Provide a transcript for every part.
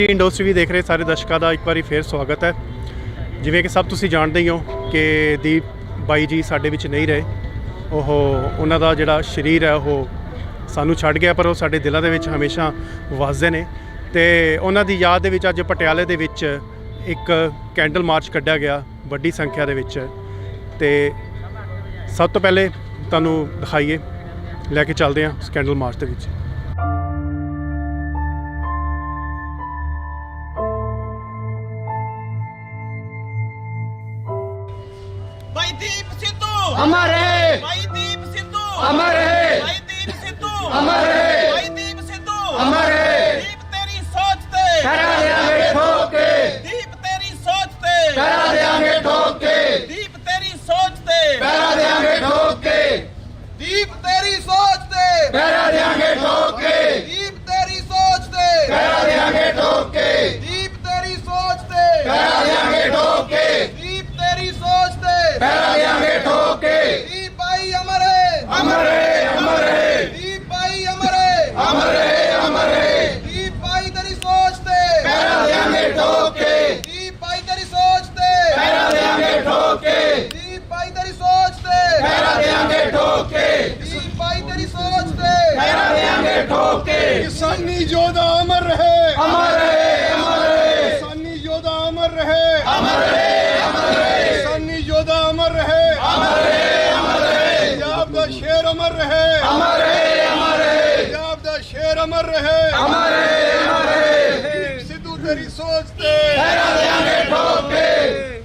Industry ਵੀ ਦੇਖ ਰਹੇ ਸਾਰੇ ਦਰਸ਼ਕਾਂ ਦਾ ਇੱਕ ਵਾਰੀ ਫੇਰ ਸਵਾਗਤ ਹੈ। ਜਿਵੇਂ ਕਿ ਸਭ ਤੁਸੀਂ ਜਾਣਦੇ ਹੀ ਹੋ ਕਿ ਦੀਪ ਬਾਈ ਜੀ ਸਾਡੇ ਵਿੱਚ ਨਹੀਂ ਰਹੇ। ਉਹਨਾਂ ਦਾ ਜਿਹੜਾ ਸਰੀਰ ਹੈ ਉਹ ਸਾਨੂੰ ਛੱਡ ਗਿਆ, ਪਰ ਉਹ ਸਾਡੇ ਦਿਲਾਂ ਦੇ ਵਿੱਚ ਹਮੇਸ਼ਾ ਵਸਦੇ ਨੇ। ਤੇ ਉਹਨਾਂ ਦੀ ਯਾਦ ਦੇ ਵਿੱਚ ਅੱਜ ਪਟਿਆਲੇ ਦੇ ਵਿੱਚ ਇੱਕ ਕੈਂਡਲ ਮਾਰਚ ਕੱਢਿਆ ਗਿਆ ਵੱਡੀ ਸੰਖਿਆ ਦੇ ਵਿੱਚ। ਤੇ ਸਭ ਤੋਂ ਪਹਿਲੇ ਤੁਹਾਨੂੰ ਦਿਖਾਈਏ, ਲੈ ਕੇ ਚੱਲਦੇ ਹਾਂ ਉਸ ਕੈਂਡਲ ਮਾਰਚ ਦੇ ਵਿੱਚ। भाई दीप सिद्धू अमर है, भाई दीप सिद्धू अमर है, भाई दीप सिद्धू अमर है, भाई दीप सिद्धू अमर है। दीप तेरी सोच ते करा देंगे ठोक के, दीप तेरी सोच ते करा देंगे ठोक के, दीप तेरी सोच ते करा देंगे ठोक के, दीप तेरी सोच ते करा देंगे ठोक के, दीप तेरी सोच ते करा देंगे ठोक के, दीप तेरी सोच ते करा देंगे ठोक के, दीप तेरी सोच ते करा देंगे ठोक के। दीप भाई अमर है, अमर है, अमर है, दीप भाई अमर है, अमर है, अमर है। दीप भाई तेरी सोच ते करा देंगे ठोक के, दीप भाई तेरी सोच ते करा देंगे ठोक के, दीप भाई तेरी सोच ते करा देंगे ठोक के, दीप भाई तेरी सोच ते करा देंगे ठोक के। किसानी योद्धा अमर रहे, अमर है, अमर है, किसानी योद्धा अमर रहे, अमर है, अमर है, किसानी योद्धा अमर रहे, अमर है, अमर है, पंजाब दा शेर अमर रहे, अमर है, अमर है, पंजाब दा शेर अमर रहे। अमर है, अमर है। दीप सिद्धू तेरी सोच ते करा देंगे ठोक के,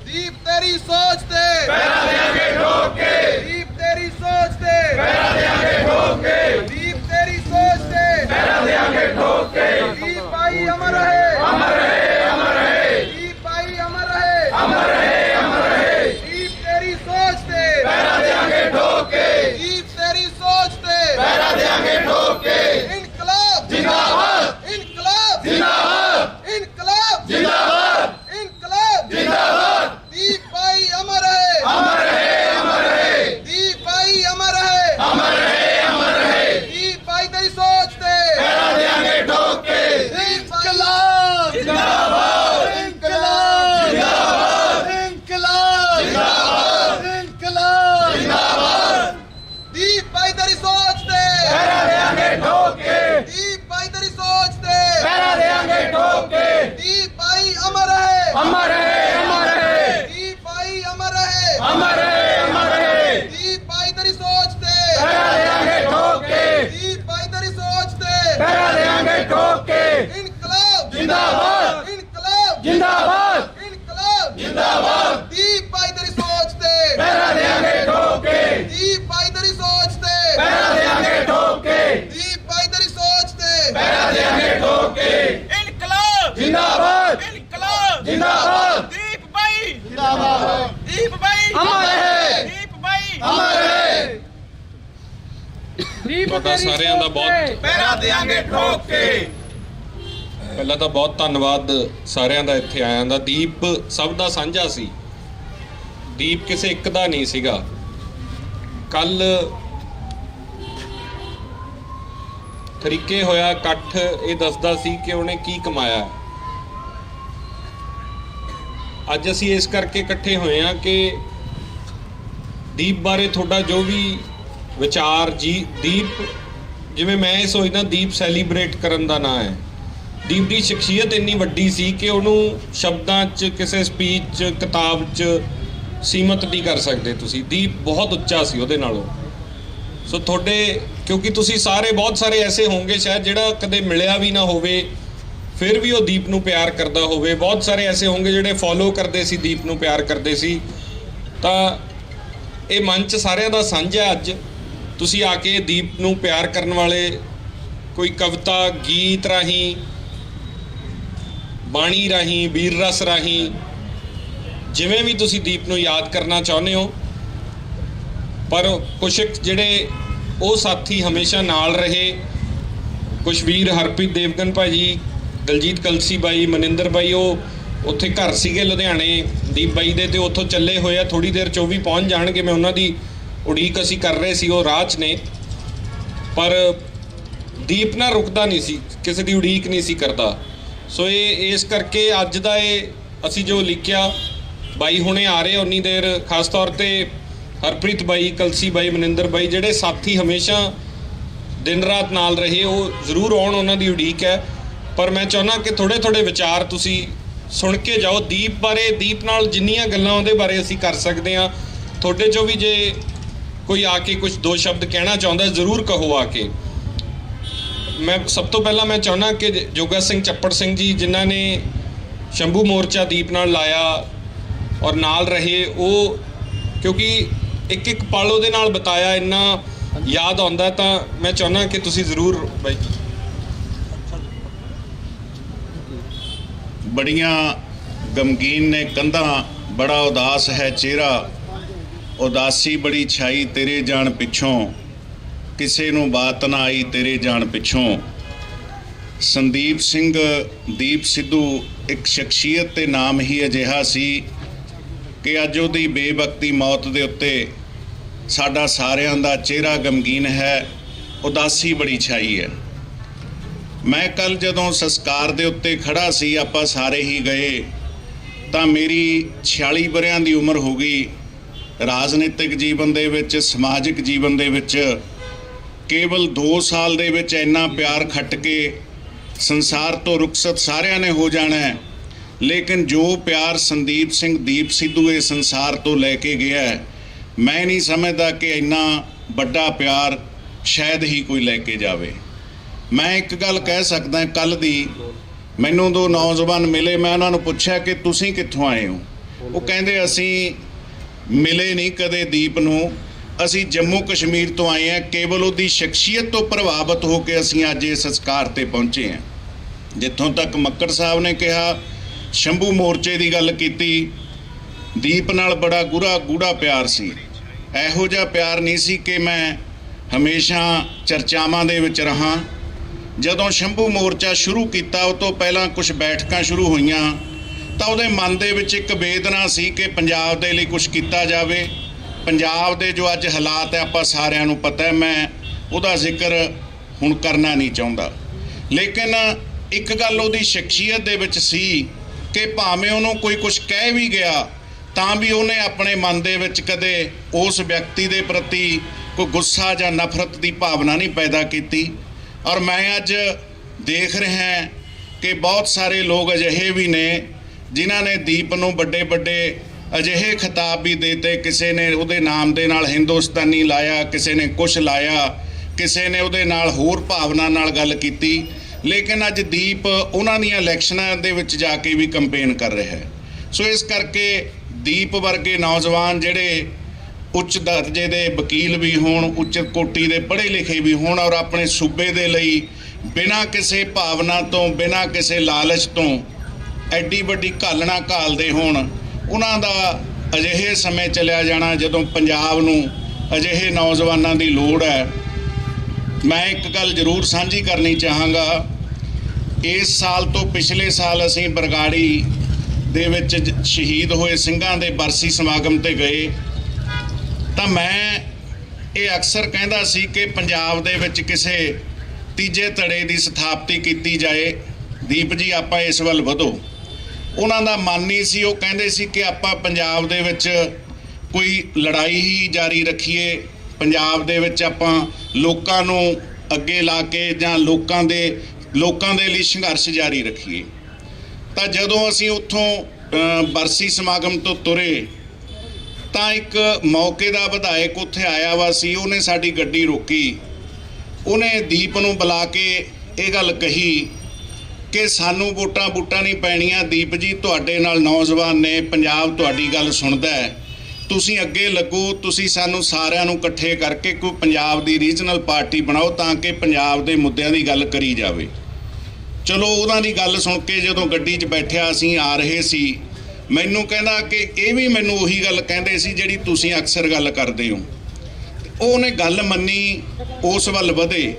दीप तेरी सोच ते करा देंगे ठोक के, दीप तेरी सोच ते करा देंगे ठोक के, दीप तेरी सोच ते करा देंगे ठोक के। दीप भाई अमर है, अमर है, अमर है, दीप भाई अमर है, अमर है, अमर है, दीप तेरी सोच ते करा देंगे ठोक के, दीप तेरी सोच ते करा देंगे ठोक के। इनकलाब जिंदाबाद, इनकलाब जिंदाबाद, इनकलाब जिंदाबाद, इनकलाब जिंदाबाद। दीप भाई अमर है, अमर है, अमर है, दीप भाई अमर है, अमर है, अमर है, दीप भाई तेरी सोच ते करा देंगे ठोक के। दीप इनकलाब जिंदाबाद, इनकलाब जिंदाबाद, इनकलाब जिंदाबाद, इनकलाब जिंदाबाद। दीप भाई तेरी सोच ते करा देंगे ठोक के, दीप भाई तेरी सोच ते करा देंगे ठोक के। दीप भाई अमर है, अमर है, अमर है, दीप भाई अमर है, अमर है, अमर है, दीप भाई तेरी सोच ते करा देंगे ठोक के, दीप भाई तेरी सोच ते करा देंगे ठोक के। इनकलाब जिंदाबाद, इनकलाब जिंदाबाद, इनकलाब जिंदाबाद, दीप भाई तेरी सोच ते करा देंगे ठोक के, दीप भाई तेरी सोच ते करा देंगे ठोक के, दीप भाई तेरी सोच ते करा देंगे ठोक के। इनकलाब जिंदाबाद, इनकलाब जिंदाबाद, दीप भाई जिंदाबाद। दीप भाई अमर है, दीप भाई अमर है। ਤੁਹਾਡਾ ਸਾਰਿਆਂ ਦਾ ਬਹੁਤ ਪਹਿਰਾ ਦੇਾਂਗੇ ਠੋਕ ਕੇ ਪਹਿਲਾਂ ਤਾਂ ਬਹੁਤ ਧੰਨਵਾਦ ਸਾਰਿਆਂ ਦਾ ਇੱਥੇ ਆਇਆਂ ਦਾ। ਦੀਪ ਸਭ ਦਾ ਸਾਂਝਾ ਸੀ, ਦੀਪ ਕਿਸੇ ਇੱਕ ਦਾ ਨਹੀਂ ਸੀਗਾ। ਕੱਲ ਤਰੀਕੇ ਹੋਇਆ ਇਕੱਠ ਇਹ ਦੱਸਦਾ ਸੀ ਕਿ ਉਹਨੇ ਕੀ ਕਮਾਇਆ। ਅੱਜ ਅਸੀਂ ਇਸ ਕਰਕੇ ਇਕੱਠੇ ਹੋਏ ਹਾਂ ਕਿ ਦੀਪ ਬਾਰੇ ਤੁਹਾਡਾ ਜੋ ਵੀ ਵਿਚਾਰ ਜੀ, ਦੀਪ ਜਿਵੇਂ ਮੈਂ ਇਹ ਸੋਚਦਾ ਦੀਪ ਸੈਲੀਬ੍ਰੇਟ ਕਰਨ ਦਾ ਨਾਂ ਹੈ। ਦੀਪ ਦੀ ਸ਼ਖਸੀਅਤ ਇੰਨੀ ਵੱਡੀ ਸੀ ਕਿ ਉਹਨੂੰ ਸ਼ਬਦਾਂ 'ਚ, ਕਿਸੇ ਸਪੀਚ 'ਚ, ਕਿਤਾਬ 'ਚ ਸੀਮਤ ਨਹੀਂ ਕਰ ਸਕਦੇ ਤੁਸੀਂ। ਦੀਪ ਬਹੁਤ ਉੱਚਾ ਸੀ ਉਹਦੇ ਨਾਲੋਂ। ਸੋ ਤੁਹਾਡੇ, ਕਿਉਂਕਿ ਤੁਸੀਂ ਸਾਰੇ ਬਹੁਤ ਸਾਰੇ ਐਸੇ ਹੋਣਗੇ ਸ਼ਾਇਦ ਜਿਹੜਾ ਕਦੇ ਮਿਲਿਆ ਵੀ ਨਾ ਹੋਵੇ ਫਿਰ ਵੀ ਉਹ ਦੀਪ ਨੂੰ ਪਿਆਰ ਕਰਦਾ ਹੋਵੇ। ਬਹੁਤ ਸਾਰੇ ਐਸੇ ਹੋਣਗੇ ਜਿਹੜੇ ਫੋਲੋ ਕਰਦੇ ਸੀ, ਦੀਪ ਨੂੰ ਪਿਆਰ ਕਰਦੇ ਸੀ। ਤਾਂ ਇਹ ਮੰਚ ਸਾਰਿਆਂ ਦਾ ਸਾਂਝਾ। ਅੱਜ ਤੁਸੀਂ ਆ ਕੇ ਦੀਪ ਨੂੰ ਪਿਆਰ ਕਰਨ ਵਾਲੇ ਕੋਈ ਕਵਿਤਾ, ਗੀਤ ਰਾਹੀਂ, ਬਾਣੀ ਰਾਹੀਂ, ਵੀਰ ਰਸ ਰਾਹੀਂ, ਜਿਵੇਂ ਵੀ ਤੁਸੀਂ ਦੀਪ ਨੂੰ ਯਾਦ ਕਰਨਾ ਚਾਹੁੰਦੇ ਹੋ। ਪਰ ਕੁਛ ਜਿਹੜੇ ਉਹ ਸਾਥੀ ਹਮੇਸ਼ਾ ਨਾਲ ਰਹੇ, ਕੁਛ ਵੀਰ ਹਰਪ੍ਰੀਤ ਦੇਵਗਨ ਭਾਜੀ, ਦਲਜੀਤ ਕਲਸੀ ਬਾਈ, ਮਨਿੰਦਰ ਬਾਈ, ਉਹ ਉੱਥੇ ਘਰ ਸੀਗੇ ਲੁਧਿਆਣੇ ਦੀਪ ਬਾਈ ਦੇ, ਤੇ ਉੱਥੋਂ ਚੱਲੇ ਹੋਏ ਆ। ਥੋੜ੍ਹੀ ਦੇਰ 'ਚ ਉਹ ਵੀ ਪਹੁੰਚ ਜਾਣਗੇ। ਮੈਂ ਉਹਨਾਂ ਦੀ ਉਡੀਕ ਅਸੀਂ ਕਰ ਰਹੇ ਸੀ, ਉਹ ਰਾਹ 'ਚ ਨੇ। ਪਰ ਦੀਪ ਨਾ ਰੁਕਦਾ ਨਹੀਂ ਸੀ, ਕਿਸੇ ਦੀ ਉਡੀਕ ਨਹੀਂ ਸੀ ਕਰਦਾ। ਸੋ ਇਹ ਇਸ ਕਰਕੇ ਅੱਜ ਦਾ ਇਹ ਅਸੀਂ ਜੋ ਲਿਖਿਆ ਬਾਈ ਹੁਣੇ ਆ ਰਹੇ ਉਨੀ ਦੇਰ ਖਾਸ ਤੌਰ ਤੇ ਹਰਪ੍ਰੀਤ ਬਾਈ, ਕਲਸੀ ਬਾਈ, ਮਨਿੰਦਰ ਬਾਈ ਜਿਹੜੇ ਸਾਥੀ ਹਮੇਸ਼ਾ ਦਿਨ ਰਾਤ ਨਾਲ ਰਹੇ, ਉਹ ਜ਼ਰੂਰ ਆਉਣ, ਉਹਨਾਂ ਦੀ ਉਡੀਕ ਹੈ। ਪਰ ਮੈਂ ਚਾਹੁੰਦਾ ਕਿ ਥੋੜ੍ਹੇ ਥੋੜ੍ਹੇ ਵਿਚਾਰ ਤੁਸੀਂ ਸੁਣ ਕੇ ਜਾਓ ਦੀਪ ਬਾਰੇ। ਦੀਪ ਨਾਲ ਜਿੰਨੀਆਂ ਗੱਲਾਂ ਉਹਦੇ ਬਾਰੇ ਅਸੀਂ ਕਰ ਸਕਦੇ ਹਾਂ, ਤੁਹਾਡੇ 'ਚੋਂ ਵੀ ਜੇ ਕੋਈ ਆ ਕੇ ਕੁਝ ਦੋ ਸ਼ਬਦ ਕਹਿਣਾ ਚਾਹੁੰਦਾ ਜ਼ਰੂਰ ਕਹੋ ਆ ਕੇ। ਮੈਂ ਸਭ ਤੋਂ ਪਹਿਲਾਂ ਮੈਂ ਚਾਹੁੰਦਾ ਕਿ ਜੋਗਾ ਸਿੰਘ ਚੱਪੜ ਸਿੰਘ ਜੀ ਜਿਨ੍ਹਾਂ ਨੇ ਸ਼ੰਭੂ ਮੋਰਚਾ ਦੀਪ ਨਾਲ ਲਾਇਆ ਔਰ ਨਾਲ ਰਹੇ, ਉਹ ਕਿਉਂਕਿ ਇੱਕ ਇੱਕ ਪਲ ਉਹਦੇ ਨਾਲ ਬਿਤਾਇਆ, ਇੰਨਾ ਯਾਦ ਆਉਂਦਾ, ਤਾਂ ਮੈਂ ਚਾਹੁੰਦਾ ਕਿ ਤੁਸੀਂ ਜ਼ਰੂਰ ਬਾਈ। ਬੜੀਆਂ ਗਮਗੀਨ ਨੇ ਕੰਧਾਂ, ਬੜਾ ਉਦਾਸ ਹੈ ਚਿਹਰਾ, ਉਦਾਸੀ ਬੜੀ ਛਾਈ ਤੇਰੇ ਜਾਣ ਪਿੱਛੋਂ, ਕਿਸੇ ਨੂੰ ਬਾਤ ਨਾ ਆਈ ਤੇਰੇ ਜਾਣ ਪਿੱਛੋਂ। ਸੰਦੀਪ ਸਿੰਘ ਦੀਪ ਸਿੱਧੂ ਇੱਕ ਸ਼ਖਸੀਅਤ ਤੇ ਨਾਮ ਹੀ ਅਜਿਹਾ ਸੀ ਕਿ ਅੱਜ ਉਹਦੀ ਬੇਵਕਤੀ ਮੌਤ ਦੇ ਉੱਤੇ ਸਾਡਾ ਸਾਰਿਆਂ ਦਾ ਚਿਹਰਾ ਗਮਗੀਨ ਹੈ, ਉਦਾਸੀ ਬੜੀ ਛਾਈ ਹੈ। ਮੈਂ ਕੱਲ ਜਦੋਂ ਸੰਸਕਾਰ ਦੇ ਉੱਤੇ ਖੜਾ ਸੀ, ਆਪਾਂ ਸਾਰੇ ਹੀ ਗਏ, ਤਾਂ ਮੇਰੀ 46 ਵਰ੍ਹਿਆਂ ਦੀ ਉਮਰ ਹੋ ਗਈ। ਰਾਜਨੀਤਿਕ ਜੀਵਨ ਦੇ ਵਿੱਚ, ਸਮਾਜਿਕ ਜੀਵਨ ਦੇ ਵਿੱਚ ਕੇਵਲ 2 ਸਾਲ ਦੇ ਵਿੱਚ ਇੰਨਾ ਪਿਆਰ ਖੱਟ ਕੇ ਸੰਸਾਰ ਤੋਂ ਰੁਖਸਤ ਸਾਰਿਆਂ ਨੇ ਹੋ ਜਾਣਾ ਹੈ, ਲੇਕਿਨ ਜੋ ਪਿਆਰ ਸੰਦੀਪ ਸਿੰਘ ਦੀਪ ਸਿੱਧੂ ਇਹ ਸੰਸਾਰ ਤੋਂ ਲੈ ਕੇ ਗਿਆ, ਮੈਂ ਨਹੀਂ ਸਮਝਦਾ ਕਿ ਇੰਨਾ ਵੱਡਾ ਪਿਆਰ ਸ਼ਾਇਦ ਹੀ ਕੋਈ ਲੈ ਕੇ ਜਾਵੇ। ਮੈਂ ਇੱਕ ਗੱਲ ਕਹਿ ਸਕਦਾ, ਕੱਲ ਦੀ ਮੈਨੂੰ 2 ਨੌਜਵਾਨ ਮਿਲੇ, ਮੈਂ ਉਹਨਾਂ ਨੂੰ ਪੁੱਛਿਆ ਕਿ ਤੁਸੀਂ ਕਿੱਥੋਂ ਆਏ ਹੋ? ਉਹ ਕਹਿੰਦੇ ਅਸੀਂ ਮਿਲੇ ਨਹੀਂ ਕਦੇ ਦੀਪ ਨੂੰ, ਅਸੀਂ ਜੰਮੂ ਕਸ਼ਮੀਰ ਤੋਂ ਆਏ ਹਾਂ। ਕੇਵਲ ਉਹਦੀ ਸ਼ਖਸੀਅਤ ਤੋਂ ਪ੍ਰਭਾਵਿਤ ਹੋ ਕੇ ਅਸੀਂ ਅੱਜ ਇਸ ਸੰਸਕਾਰ ਤੇ ਪਹੁੰਚੇ ਹਾਂ। ਜਿੱਥੋਂ ਤੱਕ ਮੱਕੜ ਸਾਹਿਬ ਨੇ ਕਿਹਾ, ਸ਼ੰਭੂ ਮੋਰਚੇ ਦੀ ਗੱਲ ਕੀਤੀ, ਦੀਪ ਨਾਲ ਬੜਾ ਗੂੜਾ ਪਿਆਰ ਸੀ। ਇਹੋ ਜਿਹਾ ਪਿਆਰ ਨਹੀਂ ਸੀ ਕਿ ਮੈਂ ਹਮੇਸ਼ਾ ਚਰਚਾਵਾਂ ਦੇ ਵਿੱਚ ਰਹਾਂ। ਜਦੋਂ ਸ਼ੰਭੂ ਮੋਰਚਾ ਸ਼ੁਰੂ ਕੀਤਾ, ਉਹ ਤੋਂ ਪਹਿਲਾਂ ਕੁਝ ਬੈਠਕਾਂ ਸ਼ੁਰੂ ਹੋਈਆਂ, ਤਾਂ ਉਹਦੇ ਮਨ ਦੇ ਵਿੱਚ ਇੱਕ ਵੇਦਨਾ ਸੀ ਕਿ ਪੰਜਾਬ ਦੇ ਲਈ ਕੁਝ ਕੀਤਾ ਜਾਵੇ। ਪੰਜਾਬ ਦੇ ਜੋ ਅੱਜ ਹਾਲਾਤ ਹੈ ਆਪਾਂ ਸਾਰਿਆਂ ਨੂੰ ਪਤਾ ਹੈ, ਮੈਂ ਉਹਦਾ ਜ਼ਿਕਰ ਹੁਣ ਕਰਨਾ ਨਹੀਂ ਚਾਹੁੰਦਾ। ਲੇਕਿਨ ਇੱਕ ਗੱਲ ਉਹਦੀ ਸ਼ਖਸੀਅਤ ਦੇ ਵਿੱਚ ਸੀ ਕਿ ਭਾਵੇਂ ਉਹਨੂੰ ਕੋਈ ਕੁਝ ਕਹਿ ਵੀ ਗਿਆ, ਤਾਂ ਵੀ ਉਹਨੇ ਆਪਣੇ ਮਨ ਦੇ ਵਿੱਚ ਕਦੇ ਉਸ ਵਿਅਕਤੀ ਦੇ ਪ੍ਰਤੀ ਕੋਈ ਗੁੱਸਾ ਜਾਂ ਨਫ਼ਰਤ ਦੀ ਭਾਵਨਾ ਨਹੀਂ ਪੈਦਾ ਕੀਤੀ। ਔਰ ਮੈਂ ਅੱਜ ਦੇਖ ਰਿਹਾ ਕਿ ਬਹੁਤ ਸਾਰੇ ਲੋਕ ਅਜਿਹੇ ਵੀ ਨੇ ਜਿਨ੍ਹਾਂ ਨੇ ਦੀਪ ਨੂੰ ਵੱਡੇ ਅਜਿਹੇ ਖਿਤਾਬ ਵੀ ਦੇਤੇ। ਕਿਸੇ ਨੇ ਉਹਦੇ ਨਾਮ ਦੇ ਨਾਲ ਹਿੰਦੁਸਤਾਨੀ ਲਾਇਆ, ਕਿਸੇ ਨੇ ਕੁਛ ਲਾਇਆ, ਕਿਸੇ ਨੇ ਉਹਦੇ ਨਾਲ ਹੋਰ ਭਾਵਨਾ ਨਾਲ ਗੱਲ ਕੀਤੀ। ਲੇਕਿਨ ਅੱਜ ਦੀਪ ਉਹਨਾਂ ਦੀਆਂ ਇਲੈਕਸ਼ਨਾਂ ਦੇ ਵਿੱਚ ਜਾ ਕੇ ਵੀ ਕੰਪੇਨ ਕਰ ਰਿਹਾ ਹੈ। ਸੋ ਇਸ ਕਰਕੇ ਦੀਪ ਵਰਗੇ ਨੌਜਵਾਨ ਜਿਹੜੇ ਉੱਚ ਦਰਜੇ ਦੇ ਵਕੀਲ ਵੀ ਹੋਣ, ਉੱਚ ਕੋਟੀ ਦੇ ਪੜ੍ਹੇ ਲਿਖੇ ਵੀ ਹੋਣ, ਔਰ ਆਪਣੇ ਸੂਬੇ ਦੇ ਲਈ ਬਿਨਾਂ ਕਿਸੇ ਭਾਵਨਾ ਤੋਂ, ਬਿਨਾਂ ਕਿਸੇ ਲਾਲਚ ਤੋਂ ਐਡੀ ਵੱਡੀ ਘਾਲਣਾ ਘਾਲਦੇ ਹੋਣ, ਉਹਨਾਂ ਦਾ ਅਜਿਹੇ ਸਮੇਂ ਚਲਿਆ ਜਾਣਾ ਜਦੋਂ ਪੰਜਾਬ ਨੂੰ ਅਜਿਹੇ ਨੌਜਵਾਨਾਂ ਦੀ ਲੋੜ ਹੈ। ਮੈਂ ਇੱਕ ਗੱਲ ਜ਼ਰੂਰ ਸਾਂਝੀ ਕਰਨੀ ਚਾਹਾਂਗਾ, ਇਸ ਸਾਲ ਤੋਂ ਪਿਛਲੇ ਸਾਲ ਅਸੀਂ ਬਰਗਾੜੀ ਦੇ ਵਿੱਚ ਸ਼ਹੀਦ ਹੋਏ ਸਿੰਘਾਂ ਦੇ ਬਰਸੀ ਸਮਾਗਮ ਤੇ ਗਏ, ਤਾਂ ਮੈਂ ਇਹ ਅਕਸਰ ਕਹਿੰਦਾ ਸੀ ਕਿ ਪੰਜਾਬ ਦੇ ਵਿੱਚ ਕਿਸੇ ਤੀਜੇ ਧੜੇ ਦੀ ਸਥਾਪਤੀ ਕੀਤੀ ਜਾਏ। ਦੀਪ ਜੀ ਆਪਾਂ ਇਸ ਵੱਲ ਵਧੋ। ਉਹਨਾਂ ਦਾ ਮਨ ਨਹੀਂ ਸੀ, ਉਹ ਕਹਿੰਦੇ ਸੀ ਕਿ ਆਪਾਂ ਪੰਜਾਬ ਦੇ ਵਿੱਚ ਕੋਈ ਲੜਾਈ ਹੀ ਜਾਰੀ ਰੱਖੀਏ, ਪੰਜਾਬ ਦੇ ਵਿੱਚ ਆਪਾਂ ਲੋਕਾਂ ਨੂੰ ਅੱਗੇ ਲਾ ਕੇ ਜਾਂ ਲੋਕਾਂ ਦੇ ਲਈ ਸੰਘਰਸ਼ ਜਾਰੀ ਰੱਖੀਏ। ਤਾਂ ਜਦੋਂ ਅਸੀਂ ਉੱਥੋਂ ਬਰਸੀ ਸਮਾਗਮ ਤੋਂ ਤੁਰੇ, ਤਾਂ ਇੱਕ ਮੌਕੇ ਦਾ ਵਿਧਾਇਕ ਉੱਥੇ ਆਇਆ ਵਾ ਸੀ, ਉਹਨੇ ਸਾਡੀ ਗੱਡੀ ਰੋਕੀ, ਉਹਨੇ ਦੀਪ ਨੂੰ ਬੁਲਾ ਕੇ ਇਹ ਗੱਲ ਕਹੀ ਕਿ ਸਾਨੂੰ ਵੋਟਾਂ ਨਹੀਂ ਪੈਣੀਆਂ, ਦੀਪ ਜੀ ਤੁਹਾਡੇ ਨਾਲ ਨੌਜਵਾਨ ਨੇ, ਪੰਜਾਬ ਤੁਹਾਡੀ ਗੱਲ ਸੁਣਦਾ ਹੈ, ਤੁਸੀਂ ਅੱਗੇ ਲੱਗੋ, ਤੁਸੀਂ ਸਾਨੂੰ ਸਾਰਿਆਂ ਨੂੰ ਇਕੱਠੇ ਕਰਕੇ ਕੋਈ ਪੰਜਾਬ ਦੀ ਰੀਜਨਲ ਪਾਰਟੀ ਬਣਾਓ ਤਾਂ ਕਿ ਪੰਜਾਬ ਦੇ ਮੁੱਦਿਆਂ ਦੀ ਗੱਲ ਕਰੀ ਜਾਵੇ। ਚਲੋ ਉਹਨਾਂ ਦੀ ਗੱਲ ਸੁਣ ਕੇ ਜਦੋਂ ਗੱਡੀ 'ਚ ਬੈਠਿਆ ਅਸੀਂ ਆ ਰਹੇ ਸੀ, ਮੈਨੂੰ ਕਹਿੰਦਾ ਕਿ ਇਹ ਵੀ ਮੈਨੂੰ ਉਹੀ ਗੱਲ ਕਹਿੰਦੇ ਸੀ ਜਿਹੜੀ ਤੁਸੀਂ ਅਕਸਰ ਗੱਲ ਕਰਦੇ ਹੋ। ਉਹਨੇ ਗੱਲ ਮੰਨੀ, ਉਸ ਵੱਲ ਵਧੇ।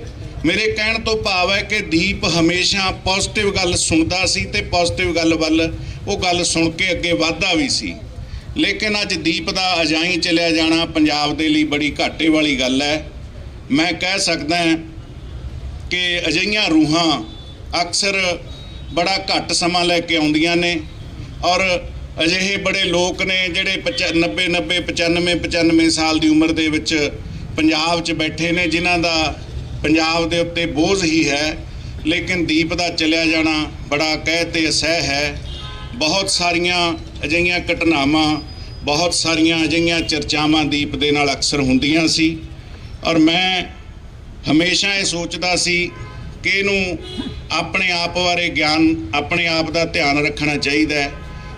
ਮੇਰੇ ਕਹਿਣ ਤੋਂ ਭਾਵ ਹੈ ਕਿ ਦੀਪ ਹਮੇਸ਼ਾ ਪੋਜ਼ਿਟਿਵ ਗੱਲ ਸੁਣਦਾ ਸੀ ਤੇ ਪੋਜ਼ਿਟਿਵ ਗੱਲ ਵੱਲ ਉਹ ਗੱਲ ਸੁਣ ਕੇ ਅੱਗੇ ਵਧਦਾ ਵੀ ਸੀ। ਲੇਕਿਨ ਅੱਜ ਦੀਪ ਦਾ ਅਜਾਈਂ ਚਲਿਆ ਜਾਣਾ ਪੰਜਾਬ ਦੇ ਲਈ ਬੜੀ ਘਾਟੇ ਵਾਲੀ ਗੱਲ ਹੈ। ਮੈਂ ਕਹਿ ਸਕਦਾ ਕਿ ਅਜਿਹੀਆਂ ਰੂਹਾਂ ਅਕਸਰ ਬੜਾ ਘੱਟ ਸਮਾਂ ਲੈ ਕੇ ਆਉਂਦੀਆਂ ਨੇ। ਔਰ ਅਜਿਹੇ ਬੜੇ ਲੋਕ ਨੇ ਜਿਹੜੇ 95 ਸਾਲ ਦੀ ਉਮਰ ਦੇ ਵਿੱਚ ਪੰਜਾਬ 'ਚ ਬੈਠੇ ਨੇ, ਜਿਨ੍ਹਾਂ ਦਾ ਪੰਜਾਬ ਦੇ ਉੱਤੇ ਬੋਝ ਹੀ ਹੈ। ਲੇਕਿਨ ਦੀਪ ਦਾ ਚਲਿਆ ਜਾਣਾ ਬੜਾ ਕਹਿ ਤੇ ਅਸਹਿ ਹੈ। ਬਹੁਤ ਸਾਰੀਆਂ ਅਜਿਹੀਆਂ ਘਟਨਾਵਾਂ, ਬਹੁਤ ਸਾਰੀਆਂ ਅਜਿਹੀਆਂ ਚਰਚਾਵਾਂ ਦੀਪ ਦੇ ਨਾਲ ਅਕਸਰ ਹੁੰਦੀਆਂ ਸੀ। ਔਰ ਮੈਂ ਹਮੇਸ਼ਾ ਇਹ ਸੋਚਦਾ ਸੀ ਕਿ ਇਹਨੂੰ ਆਪਣੇ ਆਪ ਬਾਰੇ ਗਿਆਨ, ਆਪਣੇ ਆਪ ਦਾ ਧਿਆਨ ਰੱਖਣਾ ਚਾਹੀਦਾ ਹੈ।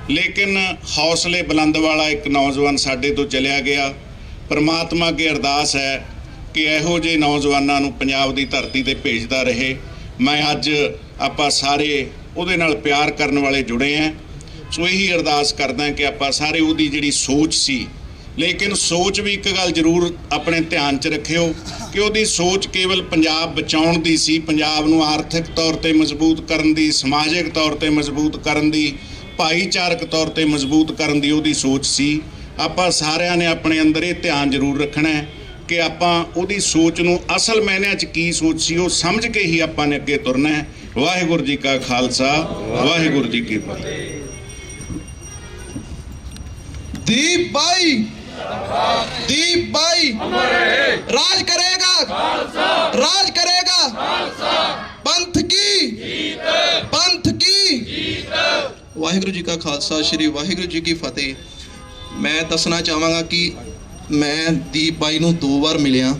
ਲੇਕਿਨ ਹੌਸਲੇ ਬੁਲੰਦ ਵਾਲਾ ਇੱਕ ਨੌਜਵਾਨ ਸਾਡੇ ਤੋਂ ਚਲਿਆ ਗਿਆ। ਪਰਮਾਤਮਾ ਅੱਗੇ ਅਰਦਾਸ ਹੈ ਕਿ ਇਹੋ ਜਿਹੇ ਨੌਜਵਾਨਾਂ ਨੂੰ ਪੰਜਾਬ ਦੀ ਧਰਤੀ ਤੇ ਭੇਜਦਾ ਰਹੇ। ਮੈਂ ਅੱਜ ਆਪਾਂ ਸਾਰੇ ਉਹਦੇ ਨਾਲ ਪਿਆਰ ਕਰਨ ਵਾਲੇ ਜੁੜੇ ਹਾਂ। ਸੋ ਇਹੀ ਅਰਦਾਸ ਕਰਦਾ ਕਿ ਆਪਾਂ ਸਾਰੇ ਉਹਦੀ ਜਿਹੜੀ ਸੋਚ ਸੀ, ਲੇਕਿਨ ਸੋਚ ਵੀ ਇੱਕ ਗੱਲ ਜ਼ਰੂਰ ਆਪਣੇ ਧਿਆਨ 'ਚ ਰੱਖਿਓ ਕਿ ਉਹਦੀ ਸੋਚ ਕੇਵਲ ਪੰਜਾਬ ਬਚਾਉਣ ਦੀ ਸੀ, ਪੰਜਾਬ ਨੂੰ ਆਰਥਿਕ ਤੌਰ ਤੇ ਮਜ਼ਬੂਤ ਕਰਨ ਦੀ, ਸਮਾਜਿਕ ਤੌਰ ਤੇ ਮਜ਼ਬੂਤ ਕਰਨ ਦੀ, ਭਾਈਚਾਰਕ ਤੌਰ ਤੇ ਮਜ਼ਬੂਤ ਕਰਨ ਦੀ ਉਹਦੀ ਸੋਚ ਸੀ। ਆਪਾਂ ਸਾਰਿਆਂ ਨੇ ਆਪਣੇ ਅੰਦਰ ਇਹ ਧਿਆਨ ਜ਼ਰੂਰ ਰੱਖਣਾ ਹੈ ਕਿ ਆਪਾਂ ਉਹਦੀ ਸੋਚ ਨੂੰ ਅਸਲ ਮਾਇਨਿਆਂ 'ਚ ਕੀ ਸੋਚ ਸੀ ਉਹ ਸਮਝ ਕੇ ਹੀ ਆਪਾਂ ਨੇ ਅੱਗੇ ਤੁਰਨਾ ਹੈ। ਵਾਹਿਗੁਰੂ ਜੀ ਕਾ ਖਾਲਸਾ, ਵਾਹਿਗੁਰੂ ਜੀ ਕੀ ਫਤਿਹ। दीप भाई, दीप भाई राज करेगा, राज करेगा, पंथ की, पंथ की। वाहिगुरु जी का खालसा, श्री वाहिगुरु जी की फतेह। मैं दसना चाहांगा कि मैं दीप भाई नूं 2 वार मिलिया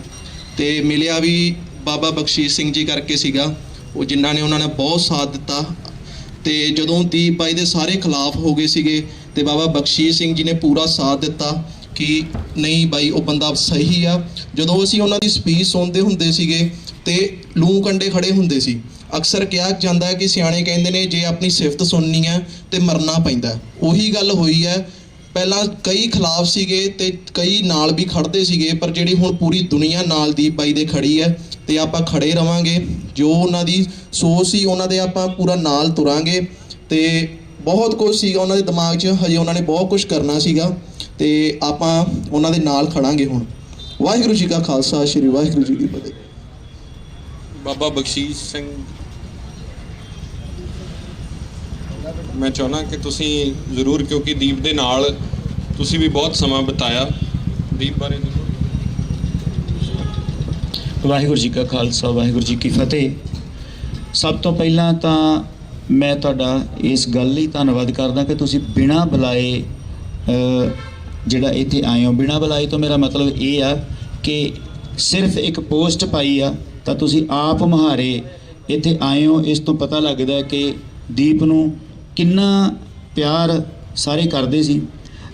ते मिलिया भी बाबा बख्शीश सिंह जी करके सीगा, वो जिन्हां ने उन्होंने बहुत साथ दिता। ਤੇ ਜਦੋਂ ਦੀਪ ਬਾਈ ਦੇ ਸਾਰੇ ਖਿਲਾਫ ਹੋ ਗਏ ਸੀਗੇ ਤੇ ਬਾਬਾ ਬਖਸ਼ੀਸ਼ ਸਿੰਘ ਜੀ ਨੇ ਪੂਰਾ ਸਾਥ ਦਿੱਤਾ ਕਿ ਨਹੀਂ ਬਾਈ ਉਹ ਬੰਦਾ ਸਹੀ ਆ। ਜਦੋਂ ਅਸੀਂ ਉਹਨਾਂ ਦੀ ਸਪੀਚ ਸੁਣਦੇ ਹੁੰਦੇ ਸੀਗੇ ਤੇ ਲੂੰ ਕੰਡੇ ਖੜੇ ਹੁੰਦੇ ਸੀ। ਅਕਸਰ ਕਿਹਾ ਜਾਂਦਾ ਹੈ ਕਿ ਸਿਆਣੇ ਕਹਿੰਦੇ ਨੇ ਜੇ ਆਪਣੀ ਸਿਫਤ ਸੁਣਨੀ ਹੈ ਤੇ ਮਰਨਾ ਪੈਂਦਾ। ਉਹੀ ਗੱਲ ਹੋਈ ਹੈ। ਪਹਿਲਾਂ ਕਈ ਖਿਲਾਫ ਸੀਗੇ ਤੇ ਕਈ ਨਾਲ ਵੀ ਖੜਦੇ ਸੀਗੇ, ਪਰ ਜਿਹੜੀ ਹੁਣ ਪੂਰੀ ਦੁਨੀਆ ਨਾਲ ਦੀਪ ਬਾਈ ਦੇ ਖੜੀ ਹੈ ਤੇ ਆਪਾਂ ਖੜੇ ਰਵਾਂਗੇ। ਜੋ ਉਹਨਾਂ ਦੀ ਸੋਚ ਸੀ ਉਹਨਾਂ ਦੇ ਆਪਾਂ ਪੂਰਾ ਨਾਲ ਤੁਰਾਂਗੇ ਤੇ ਬਹੁਤ ਕੁਝ ਸੀਗਾ ਉਹਨਾਂ ਦੇ ਦਿਮਾਗ 'ਚ, ਹਜੇ ਉਹਨਾਂ ਨੇ ਬਹੁਤ ਕੁਝ ਕਰਨਾ ਸੀਗਾ ਤੇ ਆਪਾਂ ਉਹਨਾਂ ਦੇ ਨਾਲ ਖੜਾਂਗੇ ਹੁਣ। ਵਾਹਿਗੁਰੂ ਜੀ ਕਾ ਖਾਲਸਾ, ਸ਼੍ਰੀ ਵਾਹਿਗੁਰੂ ਜੀ ਕੀ ਫਤਿਹ। ਬਾਬਾ ਬਖਸ਼ੀਸ਼ ਸਿੰਘ, ਮੈਂ ਚਾਹੁੰਦਾ ਕਿ ਤੁਸੀਂ ਜ਼ਰੂਰ, ਕਿਉਂਕਿ ਦੀਪ ਦੇ ਨਾਲ ਤੁਸੀਂ ਵੀ ਬਹੁਤ ਸਮਾਂ ਬਿਤਾਇਆ, ਦੀਪ ਬਾਰੇ ਦੱਸੋ। ਵਾਹਿਗੁਰੂ ਜੀ ਕਾ ਖਾਲਸਾ, ਵਾਹਿਗੁਰੂ ਜੀ ਕੀ ਫਤਿਹ। ਸਭ ਤੋਂ ਪਹਿਲਾਂ ਤਾਂ ਮੈਂ ਤੁਹਾਡਾ ਇਸ ਗੱਲ ਲਈ ਧੰਨਵਾਦ ਕਰਦਾ ਕਿ ਤੁਸੀਂ ਬਿਨਾਂ ਬੁਲਾਏ ਜਿਹੜਾ ਇੱਥੇ ਆਏ ਹੋ। ਬਿਨਾਂ ਬੁਲਾਏ ਤੋਂ ਮੇਰਾ ਮਤਲਬ ਇਹ ਆ ਕਿ ਸਿਰਫ ਇੱਕ ਪੋਸਟ ਪਾਈ ਆ ਤਾਂ ਤੁਸੀਂ ਆਪ ਮੁਹਾਰੇ ਇੱਥੇ ਆਏ ਹੋ। ਇਸ ਤੋਂ ਪਤਾ ਲੱਗਦਾ ਕਿ ਦੀਪ ਨੂੰ ਕਿੰਨਾ ਪਿਆਰ ਸਾਰੇ ਕਰਦੇ ਸੀ।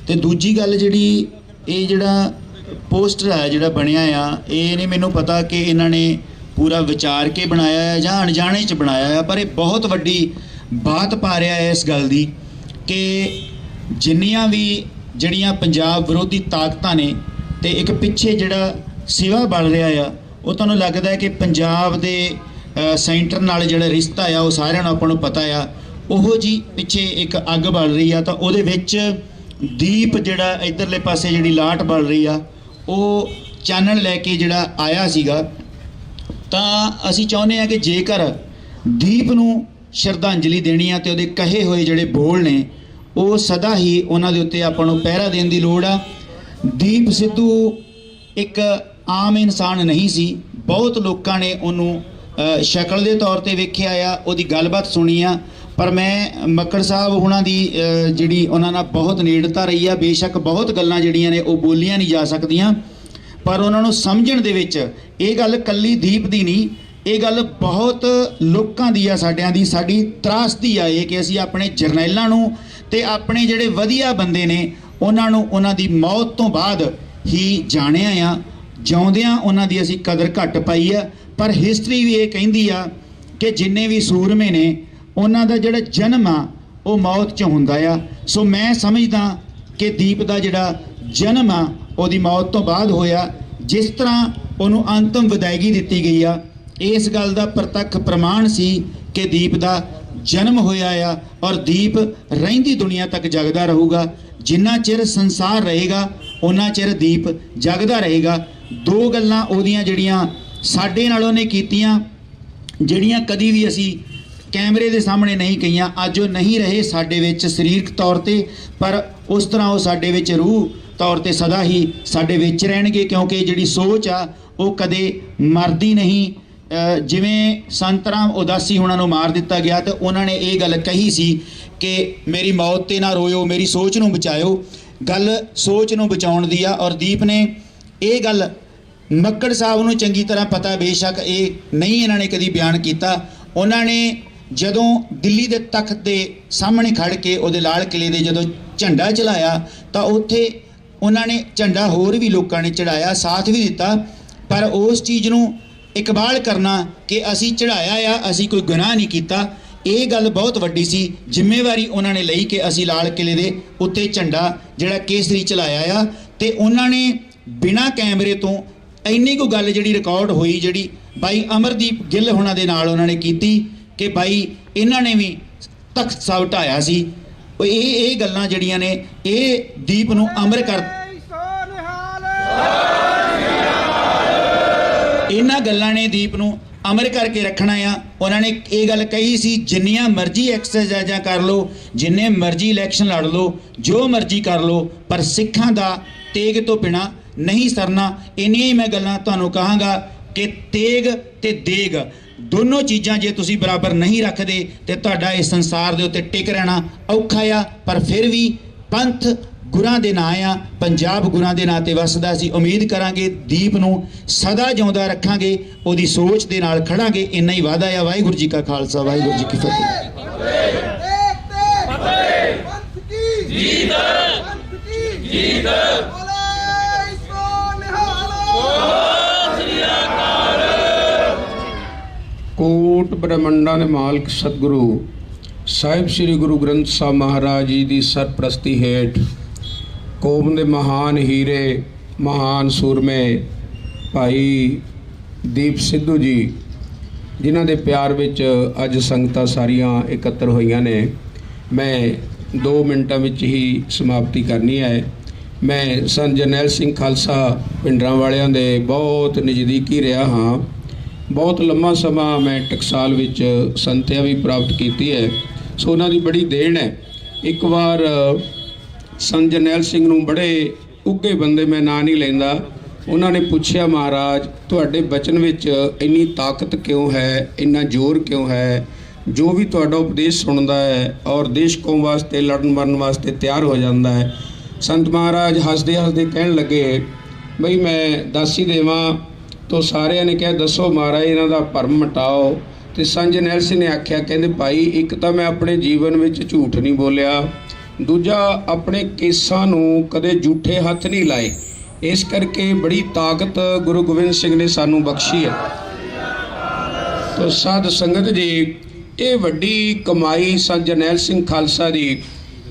ਤੇ ਦੂਜੀ ਗੱਲ ਜਿਹੜੀ ਇਹ ਜਿਹੜਾ ਪੋਸਟਰ ਹੈ ਜਿਹੜਾ ਬਣਿਆ ਆ, ਇਹ ਨਹੀਂ ਮੈਨੂੰ ਪਤਾ ਕਿ ਇਹਨਾਂ ਨੇ ਪੂਰਾ ਵਿਚਾਰ ਕੇ ਬਣਾਇਆ ਹੈ ਜਾਂ ਅਣਜਾਣੇ 'ਚ ਬਣਾਇਆ ਆ, ਪਰ ਇਹ ਬਹੁਤ ਵੱਡੀ ਬਾਤ ਪਾ ਰਿਹਾ ਹੈ ਇਸ ਗੱਲ ਦੀ ਕਿ ਜਿੰਨੀਆਂ ਵੀ ਜਿਹੜੀਆਂ ਪੰਜਾਬ ਵਿਰੋਧੀ ਤਾਕਤਾਂ ਨੇ ਤੇ ਇੱਕ ਪਿੱਛੇ ਜਿਹੜਾ ਸਿਵਾ ਬਣ ਰਿਹਾ ਆ, ਉਹ ਤੁਹਾਨੂੰ ਲੱਗਦਾ ਹੈ ਕਿ ਪੰਜਾਬ ਦੇ ਸੈਂਟਰ ਨਾਲ ਜਿਹੜਾ ਰਿਸ਼ਤਾ ਆ ਉਹ ਸਾਰਿਆਂ ਨੂੰ ਆਪਾਂ ਨੂੰ ਪਤਾ ਆ। ਉਹੋ ਜੀ ਪਿੱਛੇ ਇੱਕ ਅੱਗ ਬਲ ਰਹੀ ਆ ਤਾਂ ਉਹਦੇ ਵਿੱਚ ਦੀਪ ਜਿਹੜਾ ਇਧਰਲੇ ਪਾਸੇ ਜਿਹੜੀ ਲਾਟ ਬਲ ਰਹੀ ਆ ਉਹ ਚਾਨਣ ਲੈ ਕੇ ਜਿਹੜਾ ਆਇਆ ਸੀਗਾ। ਤਾਂ ਅਸੀਂ ਚਾਹੁੰਦੇ ਆ ਕਿ ਜੇਕਰ ਦੀਪ ਨੂੰ ਸ਼ਰਧਾਂਜਲੀ ਦੇਣੀ ਆ ਤੇ ਉਹਦੇ ਕਹੇ ਹੋਏ ਜਿਹੜੇ ਬੋਲ ਨੇ ਉਹ ਸਦਾ ਹੀ ਉਹਨਾਂ ਦੇ ਉੱਤੇ ਆਪਾਂ ਨੂੰ ਪਹਿਰਾ ਦੇਣ ਦੀ ਲੋੜ ਆ। ਦੀਪ ਸਿੱਧੂ ਇੱਕ ਆਮ ਇਨਸਾਨ ਨਹੀਂ ਸੀ। ਬਹੁਤ ਲੋਕਾਂ ਨੇ ਉਹਨੂੰ ਸ਼ਕਲ ਦੇ ਤੌਰ ਤੇ ਵੇਖਿਆ ਆ, ਉਹਦੀ ਗੱਲਬਾਤ ਸੁਣੀ ਆ, ਪਰ ਮੈਂ ਮੱਕੜ ਸਾਹਿਬ ਉਹਨਾਂ ਦੀ ਜਿਹੜੀ ਉਹਨਾਂ ਨਾਲ ਬਹੁਤ ਨੇੜਤਾ ਰਹੀ ਆ। ਬੇਸ਼ੱਕ ਬਹੁਤ ਗੱਲਾਂ ਜਿਹੜੀਆਂ ਨੇ ਉਹ ਬੋਲੀਆਂ ਨਹੀਂ ਜਾ ਸਕਦੀਆਂ, ਪਰ ਉਹਨਾਂ ਨੂੰ ਸਮਝਣ ਦੇ ਵਿੱਚ ਇਹ ਗੱਲ ਕੱਲੀ ਦੀਪ ਦੀ ਨਹੀਂ, ਇਹ ਗੱਲ ਬਹੁਤ ਲੋਕਾਂ ਦੀ ਆ, ਸਾਡਿਆਂ ਦੀ। ਸਾਡੀ ਤਰਾਸਦੀ ਆ ਇਹ ਕਿ ਅਸੀਂ ਆਪਣੇ ਜਰਨੈਲਾਂ ਨੂੰ ਤੇ ਆਪਣੇ ਜਿਹੜੇ ਵਧੀਆ ਬੰਦੇ ਨੇ ਉਹਨਾਂ ਨੂੰ ਉਹਨਾਂ ਦੀ ਮੌਤ ਤੋਂ ਬਾਅਦ ਹੀ ਜਾਣਿਆ ਆ। ਜਿਉਂਦਿਆਂ ਉਹਨਾਂ ਦੀ ਅਸੀਂ ਕਦਰ ਘੱਟ ਪਾਈ ਆ। ਪਰ ਹਿਸਟਰੀ ਵੀ ਇਹ ਕਹਿੰਦੀ ਆ ਕਿ ਜਿੰਨੇ ਵੀ ਸੂਰਮੇ ਨੇ ਉਹਨਾਂ ਦਾ ਜਿਹੜਾ ਜਨਮ ਆ ਉਹ ਮੌਤ 'ਚ ਹੁੰਦਾ ਆ। ਸੋ ਮੈਂ ਸਮਝਦਾ ਕਿ ਦੀਪ ਦਾ ਜਿਹੜਾ ਜਨਮ ਆ ਉਹਦੀ ਮੌਤ ਤੋਂ ਬਾਅਦ ਹੋਇਆ। ਜਿਸ ਤਰ੍ਹਾਂ ਉਹਨੂੰ ਅੰਤਮ ਵਿਦਾਇਗੀ ਦਿੱਤੀ ਗਈ ਆ, ਇਸ ਗੱਲ ਦਾ ਪ੍ਰਤੱਖ ਪ੍ਰਮਾਣ ਸੀ ਕਿ ਦੀਪ ਦਾ ਜਨਮ ਹੋਇਆ ਆ ਔਰ ਦੀਪ ਰਹਿੰਦੀ ਦੁਨੀਆ ਤੱਕ ਜਗਦਾ ਰਹੂਗਾ। ਜਿੰਨਾ ਚਿਰ ਸੰਸਾਰ ਰਹੇਗਾ ਉਹਨਾਂ ਚਿਰ ਦੀਪ ਜਗਦਾ ਰਹੇਗਾ। 2 ਗੱਲਾਂ ਉਹਦੀਆਂ ਜਿਹੜੀਆਂ ਸਾਡੇ ਨਾਲ ਉਹਨੇ ਕੀਤੀਆਂ, ਜਿਹੜੀਆਂ ਕਦੀ ਵੀ ਅਸੀਂ ਕੈਮਰੇ ਦੇ ਸਾਹਮਣੇ ਨਹੀਂ ਕਹੀਆਂ। ਅੱਜ ਉਹ ਨਹੀਂ ਰਹੇ ਸਾਡੇ ਵਿੱਚ ਸਰੀਰਕ ਤੌਰ ਤੇ, ਪਰ ਉਸ ਤਰ੍ਹਾਂ ਉਹ ਸਾਡੇ ਵਿੱਚ ਰੂਹ ਤੌਰ ਤੇ ਸਦਾ ਹੀ ਸਾਡੇ ਵਿੱਚ ਰਹਿਣਗੇ, ਕਿਉਂਕਿ ਜਿਹੜੀ ਸੋਚ ਆ ਉਹ ਕਦੇ ਮਰਦੀ ਨਹੀਂ। ਜਿਵੇਂ ਸੰਤ ਰਾਮ ਉਦਾਸੀ ਹੁਣਾਂ ਨੂੰ ਮਾਰ ਦਿੱਤਾ ਗਿਆ ਤੇ ਉਹਨਾਂ ਨੇ ਇਹ ਗੱਲ ਕਹੀ ਸੀ ਕਿ ਮੇਰੀ ਮੌਤ ਤੇ ਨਾ ਰੋਇਓ, ਮੇਰੀ ਸੋਚ ਨੂੰ ਬਚਾਇਓ। ਗੱਲ ਸੋਚ ਨੂੰ ਬਚਾਉਣ ਦੀ ਆ। ਔਰ ਦੀਪ ਨੇ ਇਹ ਗੱਲ ਮੱਕੜ ਸਾਹਿਬ ਨੂੰ ਚੰਗੀ ਤਰ੍ਹਾਂ ਪਤਾ, ਬੇਸ਼ੱਕ ਇਹ ਨਹੀਂ ਇਹਨਾਂ ਨੇ ਕਦੀ ਬਿਆਨ ਕੀਤਾ। ਉਹਨਾਂ ਨੇ ਜਦੋਂ ਦਿੱਲੀ ਦੇ ਤਖਤ ਦੇ ਸਾਹਮਣੇ ਖੜ ਕੇ ਉਹਦੇ ਲਾਲ ਕਿਲੇ ਦੇ ਜਦੋਂ ਝੰਡਾ ਚੜਾਇਆ ਤਾਂ ਉੱਥੇ ਉਹਨਾਂ ਨੇ ਝੰਡਾ ਹੋਰ ਵੀ ਲੋਕਾਂ ਨੇ ਚੜਾਇਆ, ਸਾਥ ਵੀ ਦਿੱਤਾ, ਪਰ ਉਸ ਚੀਜ਼ ਨੂੰ ਇਕਬਾਲ ਕਰਨਾ ਕਿ ਅਸੀਂ ਚੜਾਇਆ ਆ, ਅਸੀਂ ਕੋਈ ਗੁਨਾਹ ਨਹੀਂ ਕੀਤਾ, ਇਹ ਗੱਲ ਬਹੁਤ ਵੱਡੀ ਸੀ। ਜ਼ਿੰਮੇਵਾਰੀ ਉਹਨਾਂ ਨੇ ਲਈ ਕਿ ਅਸੀਂ ਲਾਲ ਕਿਲੇ ਦੇ ਉੱਤੇ ਝੰਡਾ ਜਿਹੜਾ ਕੇਸਰੀ ਚਲਾਇਆ ਆ। ਤੇ ਉਹਨਾਂ ਨੇ ਬਿਨਾਂ ਕੈਮਰੇ ਤੋਂ ਇੰਨੀ ਕੁ ਗੱਲ ਜਿਹੜੀ ਰਿਕਾਰਡ ਹੋਈ, ਜਿਹੜੀ ਬਾਈ ਅਮਰਦੀਪ ਗਿੱਲ ਹੁਣਾਂ ਦੇ ਨਾਲ ਉਹਨਾਂ ਨੇ ਕੀਤੀ ਕਿ ਬਾਈ ਇਹਨਾਂ ਨੇ ਵੀ ਤਖਤ ਸਾਹਿਬ ਢਾਇਆ ਸੀ। ਇਹ ਗੱਲਾਂ ਜਿਹੜੀਆਂ ਨੇ ਇਹ ਦੀਪ ਨੂੰ ਅਮਰ ਕਰ, ਇਹਨਾਂ ਗੱਲਾਂ ਨੇ ਦੀਪ ਨੂੰ ਅਮਰ ਕਰਕੇ ਰੱਖਣਾ ਆ। ਉਹਨਾਂ ਨੇ ਇਹ ਗੱਲ ਕਹੀ ਸੀ, ਜਿੰਨੀਆਂ ਮਰਜ਼ੀ ਐਕਸਰਸਾਈਜ਼ਾਂ ਕਰ ਲਓ, ਜਿੰਨੇ ਮਰਜ਼ੀ ਇਲੈਕਸ਼ਨ ਲੜ ਲਓ, ਜੋ ਮਰਜ਼ੀ ਕਰ ਲਓ, ਪਰ ਸਿੱਖਾਂ ਦਾ ਤੇਗ ਤੋਂ ਬਿਨਾਂ ਨਹੀਂ ਸਰਨਾ। ਇੰਨੀਆਂ ਹੀ ਮੈਂ ਗੱਲਾਂ ਤੁਹਾਨੂੰ ਕਹਾਂਗਾ ਕਿ ਤੇਗ ਤੇ ਦੇਗ ਦੋਨੋਂ ਚੀਜ਼ਾਂ ਜੇ ਤੁਸੀਂ ਬਰਾਬਰ ਨਹੀਂ ਰੱਖਦੇ ਤੇ ਤੁਹਾਡਾ ਇਸ ਸੰਸਾਰ ਦੇ ਉੱਤੇ ਟਿਕ ਰਹਿਣਾ ਔਖਾ ਆ। ਪਰ ਫਿਰ ਵੀ ਪੰਥ ਗੁਰਾਂ ਦੇ ਨਾਂ ਆ, ਪੰਜਾਬ ਗੁਰਾਂ ਦੇ ਨਾਂ ਤੇ ਵਸਦਾ। ਅਸੀਂ ਉਮੀਦ ਕਰਾਂਗੇ ਦੀਪ ਨੂੰ ਸਦਾ ਜਿਉਂਦਾ ਰੱਖਾਂਗੇ, ਉਹਦੀ ਸੋਚ ਦੇ ਨਾਲ ਖੜਾਂਗੇ। ਇੰਨਾ ਹੀ ਵਾਅਦਾ ਆ। ਵਾਹਿਗੁਰੂ ਜੀ ਕਾ ਖਾਲਸਾ, ਵਾਹਿਗੁਰੂ ਜੀ ਕੀ ਫਤਿਹ। ਕੋਟ ਬ੍ਰਹਮੰਡਾਂ ਦੇ ਮਾਲਕ ਸਤਿਗੁਰੂ ਸਾਹਿਬ ਸ੍ਰੀ ਗੁਰੂ ਗ੍ਰੰਥ ਸਾਹਿਬ ਮਹਾਰਾਜ ਜੀ ਦੀ ਸਰਪ੍ਰਸਤੀ ਹੇਠ ਕੌਮ ਦੇ ਮਹਾਨ ਹੀਰੇ, ਮਹਾਨ ਸੂਰਮੇ ਭਾਈ ਦੀਪ ਸਿੱਧੂ ਜੀ, ਜਿਨ੍ਹਾਂ ਦੇ ਪਿਆਰ ਵਿੱਚ ਅੱਜ ਸੰਗਤਾਂ ਸਾਰੀਆਂ ਇਕੱਤਰ ਹੋਈਆਂ ਨੇ, ਮੈਂ 2 ਮਿੰਟਾਂ ਵਿੱਚ ਹੀ ਸਮਾਪਤੀ ਕਰਨੀ ਹੈ। ਮੈਂ ਸੰਤ ਜਰਨੈਲ ਸਿੰਘ ਖਾਲਸਾ ਪਿੰਡਰਾਂ ਵਾਲਿਆਂ ਦੇ ਬਹੁਤ ਨਜ਼ਦੀਕੀ ਰਿਹਾ ਹਾਂ। ਬਹੁਤ ਲੰਮਾ ਸਮਾਂ ਮੈਂ ਟਕਸਾਲ ਵਿੱਚ ਸੰਥਿਆ ਵੀ ਪ੍ਰਾਪਤ ਕੀਤੀ ਹੈ, ਸੋ ਉਹਨਾਂ ਦੀ ਬੜੀ ਦੇਣ ਹੈ। ਇੱਕ ਵਾਰ ਸੰਤ ਜਰਨੈਲ ਸਿੰਘ ਨੂੰ, ਬੜੇ ਉੱਘੇ ਬੰਦੇ, ਮੈਂ ਨਾਂ ਨਹੀਂ ਲੈਂਦਾ, ਉਹਨਾਂ ਨੇ ਪੁੱਛਿਆ, ਮਹਾਰਾਜ ਤੁਹਾਡੇ ਬਚਨ ਵਿੱਚ ਇੰਨੀ ਤਾਕਤ ਕਿਉਂ ਹੈ, ਇੰਨਾ ਜ਼ੋਰ ਕਿਉਂ ਹੈ, ਜੋ ਵੀ ਤੁਹਾਡਾ ਉਪਦੇਸ਼ ਸੁਣਦਾ ਹੈ ਔਰ ਦੇਸ਼ ਕੌਮ ਵਾਸਤੇ ਲੜਨ ਮਰਨ ਵਾਸਤੇ ਤਿਆਰ ਹੋ ਜਾਂਦਾ ਹੈ। ਸੰਤ ਮਹਾਰਾਜ ਹੱਸਦੇ ਹੱਸਦੇ ਕਹਿਣ ਲੱਗੇ, ਬਈ ਮੈਂ ਦਾਸੀ ਦੇਵਾਂ। ਤੋ ਸਾਰਿਆਂ ਨੇ ਕਿਹਾ, ਦੱਸੋ ਮਹਾਰਾਜ ਇਹਨਾਂ ਦਾ ਭਰਮ ਮਿਟਾਓ। ਤੇ ਸੰਤ ਜਰਨੈਲ ਸਿੰਘ ਨੇ ਆਖਿਆ, ਕਹਿੰਦੇ ਭਾਈ ਇੱਕ ਤਾਂ ਮੈਂ ਆਪਣੇ ਜੀਵਨ ਵਿੱਚ ਝੂਠ ਨਹੀਂ ਬੋਲਿਆ, ਦੂਜਾ ਆਪਣੇ ਕੇਸਾਂ ਨੂੰ ਕਦੇ ਝੂਠੇ ਹੱਥ ਨਹੀਂ ਲਾਏ, ਇਸ ਕਰਕੇ ਬੜੀ ਤਾਕਤ ਗੁਰੂ ਗੋਬਿੰਦ ਸਿੰਘ ਨੇ ਸਾਨੂੰ ਬਖਸ਼ੀ ਹੈ। ਤੋ ਸਾਧ ਸੰਗਤ ਜੀ, ਇਹ ਵੱਡੀ ਕਮਾਈ ਸੰਤ ਜਰਨੈਲ ਸਿੰਘ ਖਾਲਸਾ ਦੀ।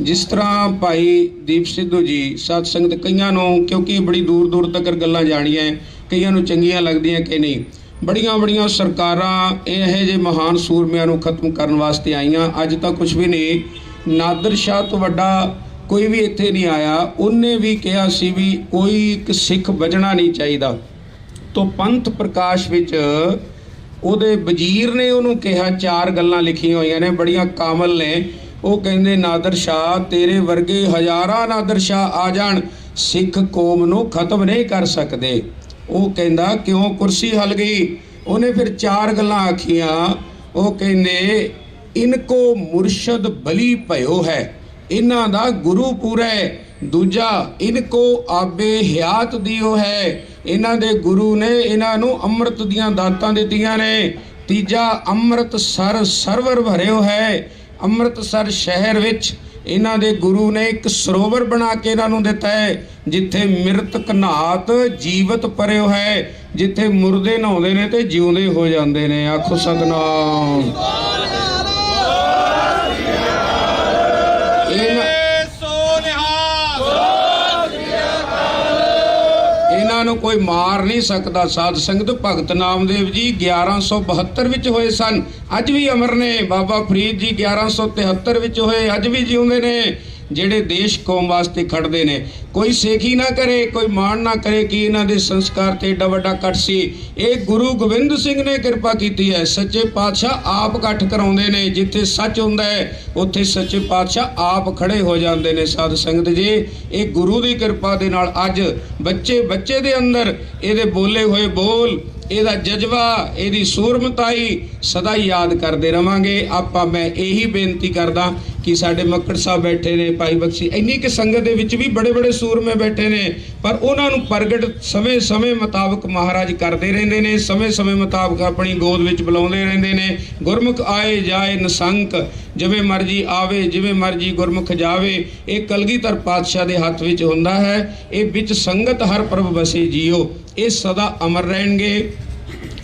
ਜਿਸ ਤਰ੍ਹਾਂ ਭਾਈ ਦੀਪ ਸਿੱਧੂ ਜੀ, ਸਾਧ ਸੰਗਤ ਕਈਆਂ ਨੂੰ, ਕਿਉਂਕਿ ਬੜੀ ਦੂਰ ਦੂਰ ਤੱਕ ਗੱਲਾਂ ਜਾਣੀਆਂ, ਕਈਆਂ ਨੂੰ ਚੰਗੀਆਂ ਲੱਗਦੀਆਂ ਕਿ ਨਹੀਂ, ਬੜੀਆਂ ਬੜੀਆਂ ਸਰਕਾਰਾਂ ਇਹੋ ਜਿਹੇ ਮਹਾਨ ਸੂਰਮਿਆਂ ਨੂੰ ਖਤਮ ਕਰਨ ਵਾਸਤੇ ਆਈਆਂ। ਅੱਜ ਤਾਂ ਕੁਝ ਵੀ ਨਹੀਂ, ਨਾਦਰ ਸ਼ਾਹ ਤੋਂ ਵੱਡਾ ਕੋਈ ਵੀ ਇੱਥੇ ਨਹੀਂ ਆਇਆ। ਉਹਨੇ ਵੀ ਕਿਹਾ ਸੀ ਵੀ ਕੋਈ ਇੱਕ ਸਿੱਖ ਬਚਣਾ ਨਹੀਂ ਚਾਹੀਦਾ। ਤੋ ਪੰਥ ਪ੍ਰਕਾਸ਼ ਵਿੱਚ ਉਹਦੇ ਵਜ਼ੀਰ ਨੇ ਉਹਨੂੰ ਕਿਹਾ, 4 ਗੱਲਾਂ ਲਿਖੀਆਂ ਹੋਈਆਂ ਨੇ, ਬੜੀਆਂ ਕਾਮਲ ਨੇ। ਉਹ ਕਹਿੰਦੇ, ਨਾਦਰ ਸ਼ਾਹ ਤੇਰੇ ਵਰਗੇ ਹਜ਼ਾਰਾਂ ਨਾਦਰ ਸ਼ਾਹ ਆ ਜਾਣ, ਸਿੱਖ ਕੌਮ ਨੂੰ ਖਤਮ ਨਹੀਂ ਕਰ ਸਕਦੇ। ਉਹ ਕਹਿੰਦਾ, ਕਿਉਂ, ਕੁਰਸੀ ਹਿੱਲ ਗਈ। ਉਹਨੇ ਫਿਰ 4 ਗੱਲਾਂ ਆਖੀਆਂ। ਉਹ ਕਹਿੰਦੇ, ਇਨਕੋ ਮੁਰਸ਼ਦ ਬਲੀ ਭਇਓ ਹੈ, ਇਹਨਾਂ ਦਾ ਗੁਰੂ ਪੂਰਾ ਹੈ। ਦੂਜਾ, ਇਨਕੋ ਆਬੇ ਹਿਆਤ ਦਿਓ ਹੈ, ਇਹਨਾਂ ਦੇ ਗੁਰੂ ਨੇ ਇਹਨਾਂ ਨੂੰ ਅੰਮ੍ਰਿਤ ਦੀਆਂ ਦਾਤਾਂ ਦਿੱਤੀਆਂ ਨੇ। ਤੀਜਾ, ਅੰਮ੍ਰਿਤਸਰ ਸਰਵਰ ਭਰਿਓ ਹੈ, ਅੰਮ੍ਰਿਤਸਰ ਸ਼ਹਿਰ ਵਿੱਚ ਇਹਨਾਂ ਦੇ ਗੁਰੂ ਨੇ ਇੱਕ ਸਰੋਵਰ ਬਣਾ ਕੇ ਇਹਨਾਂ ਨੂੰ ਦਿੱਤਾ ਹੈ, ਜਿੱਥੇ ਮਿਰਤਕ ਨਾਤ ਜੀਵਤ ਪਰਿਓ ਹੈ, ਜਿੱਥੇ ਮੁਰਦੇ ਨਹਾਉਂਦੇ ਨੇ ਤੇ ਜਿਉਂਦੇ ਹੋ ਜਾਂਦੇ ਨੇ। ਆਖੋ ਸਤਨਾਮ। ਇਹਨਾਂ ਨੂੰ ਕੋਈ ਮਾਰ ਨਹੀਂ ਸਕਦਾ। ਸਾਧ ਸੰਗਤ, ਭਗਤ ਨਾਮਦੇਵ ਜੀ 1172 ਵਿੱਚ ਹੋਏ ਸਨ, ਅੱਜ ਵੀ ਅਮਰ ਨੇ। ਬਾਬਾ ਫਰੀਦ ਜੀ 1173 ਵਿੱਚ ਹੋਏ, ਅੱਜ ਵੀ ਜਿਉਂਦੇ ਨੇ। ਜਿਹੜੇ ਦੇਸ਼ ਕੌਮ ਵਾਸਤੇ ਖੜਦੇ ਨੇ। ਕੋਈ ਸੇਖੀ ਨਾ ਕਰੇ, ਕੋਈ ਮਾਣ ਨਾ ਕਰੇ ਕਿ ਇਹਨਾਂ ਦੇ ਸੰਸਕਾਰ ਤੇ ਏਡਾ ਵੱਡਾ ਇਕੱਠ ਸੀ। ਇਹ ਗੁਰੂ ਗੋਬਿੰਦ ਸਿੰਘ ਨੇ ਕਿਰਪਾ ਕੀਤੀ ਹੈ। ਸੱਚੇ ਪਾਤਸ਼ਾਹ ਆਪ ਇਕੱਠ ਕਰਾਉਂਦੇ ਨੇ। ਜਿੱਥੇ ਸੱਚ ਹੁੰਦਾ ਹੈ ਉੱਥੇ ਸੱਚੇ ਪਾਤਸ਼ਾਹ ਆਪ ਖੜੇ ਹੋ ਜਾਂਦੇ ਨੇ। ਸਾਧ ਸੰਗਤ ਜੀ, ਇਹ ਗੁਰੂ ਦੀ ਕਿਰਪਾ ਦੇ ਨਾਲ ਅੱਜ ਬੱਚੇ ਦੇ ਅੰਦਰ ਇਹਦੇ ਬੋਲੇ ਹੋਏ ਬੋਲ, ਇਹਦਾ ਜਜ਼ਬਾ, ਇਹਦੀ ਸੂਰਮਤਾਈ ਸਦਾ ਹੀ ਯਾਦ ਕਰਦੇ ਰਵਾਂਗੇ ਆਪਾਂ। ਮੈਂ ਇਹੀ ਬੇਨਤੀ ਕਰਦਾ ਕਿ ਸਾਡੇ ਮੱਕੜ ਸਾਹਿਬ ਬੈਠੇ ਨੇ, ਭਾਈ ਬਖਸ਼ੀ, ਇੰਨੀ ਕਿ ਸੰਗਤ ਦੇ ਵਿੱਚ ਵੀ ਬੜੇ ਸੂਰਮੇ ਬੈਠੇ ਨੇ, ਪਰ ਉਹਨਾਂ ਨੂੰ ਪ੍ਰਗਟ ਸਮੇਂ ਮੁਤਾਬਕ ਮਹਾਰਾਜ ਕਰਦੇ ਰਹਿੰਦੇ ਨੇ। ਸਮੇਂ ਮੁਤਾਬਕ ਆਪਣੀ ਗੋਦ ਵਿੱਚ ਬੁਲਾਉਂਦੇ ਰਹਿੰਦੇ ਨੇ। ਗੁਰਮੁਖ ਆਏ ਜਾਏ ਨਿਸੰਕ, ਜਿਵੇਂ ਮਰਜੀ ਆਵੇ ਜਿਵੇਂ ਮਰਜੀ ਗੁਰਮੁਖ ਜਾਵੇ। ਇਹ ਕਲਗੀਧਰ ਪਾਤਸ਼ਾਹ ਦੇ ਹੱਥ ਵਿੱਚ ਹੁੰਦਾ ਹੈ। ਇਹ ਵਿੱਚ ਸੰਗਤ ਹਰ ਪ੍ਰਭ ਵਸੇ ਜੀਓ, ਇਹ ਸਦਾ ਅਮਰ ਰਹਿਣਗੇ।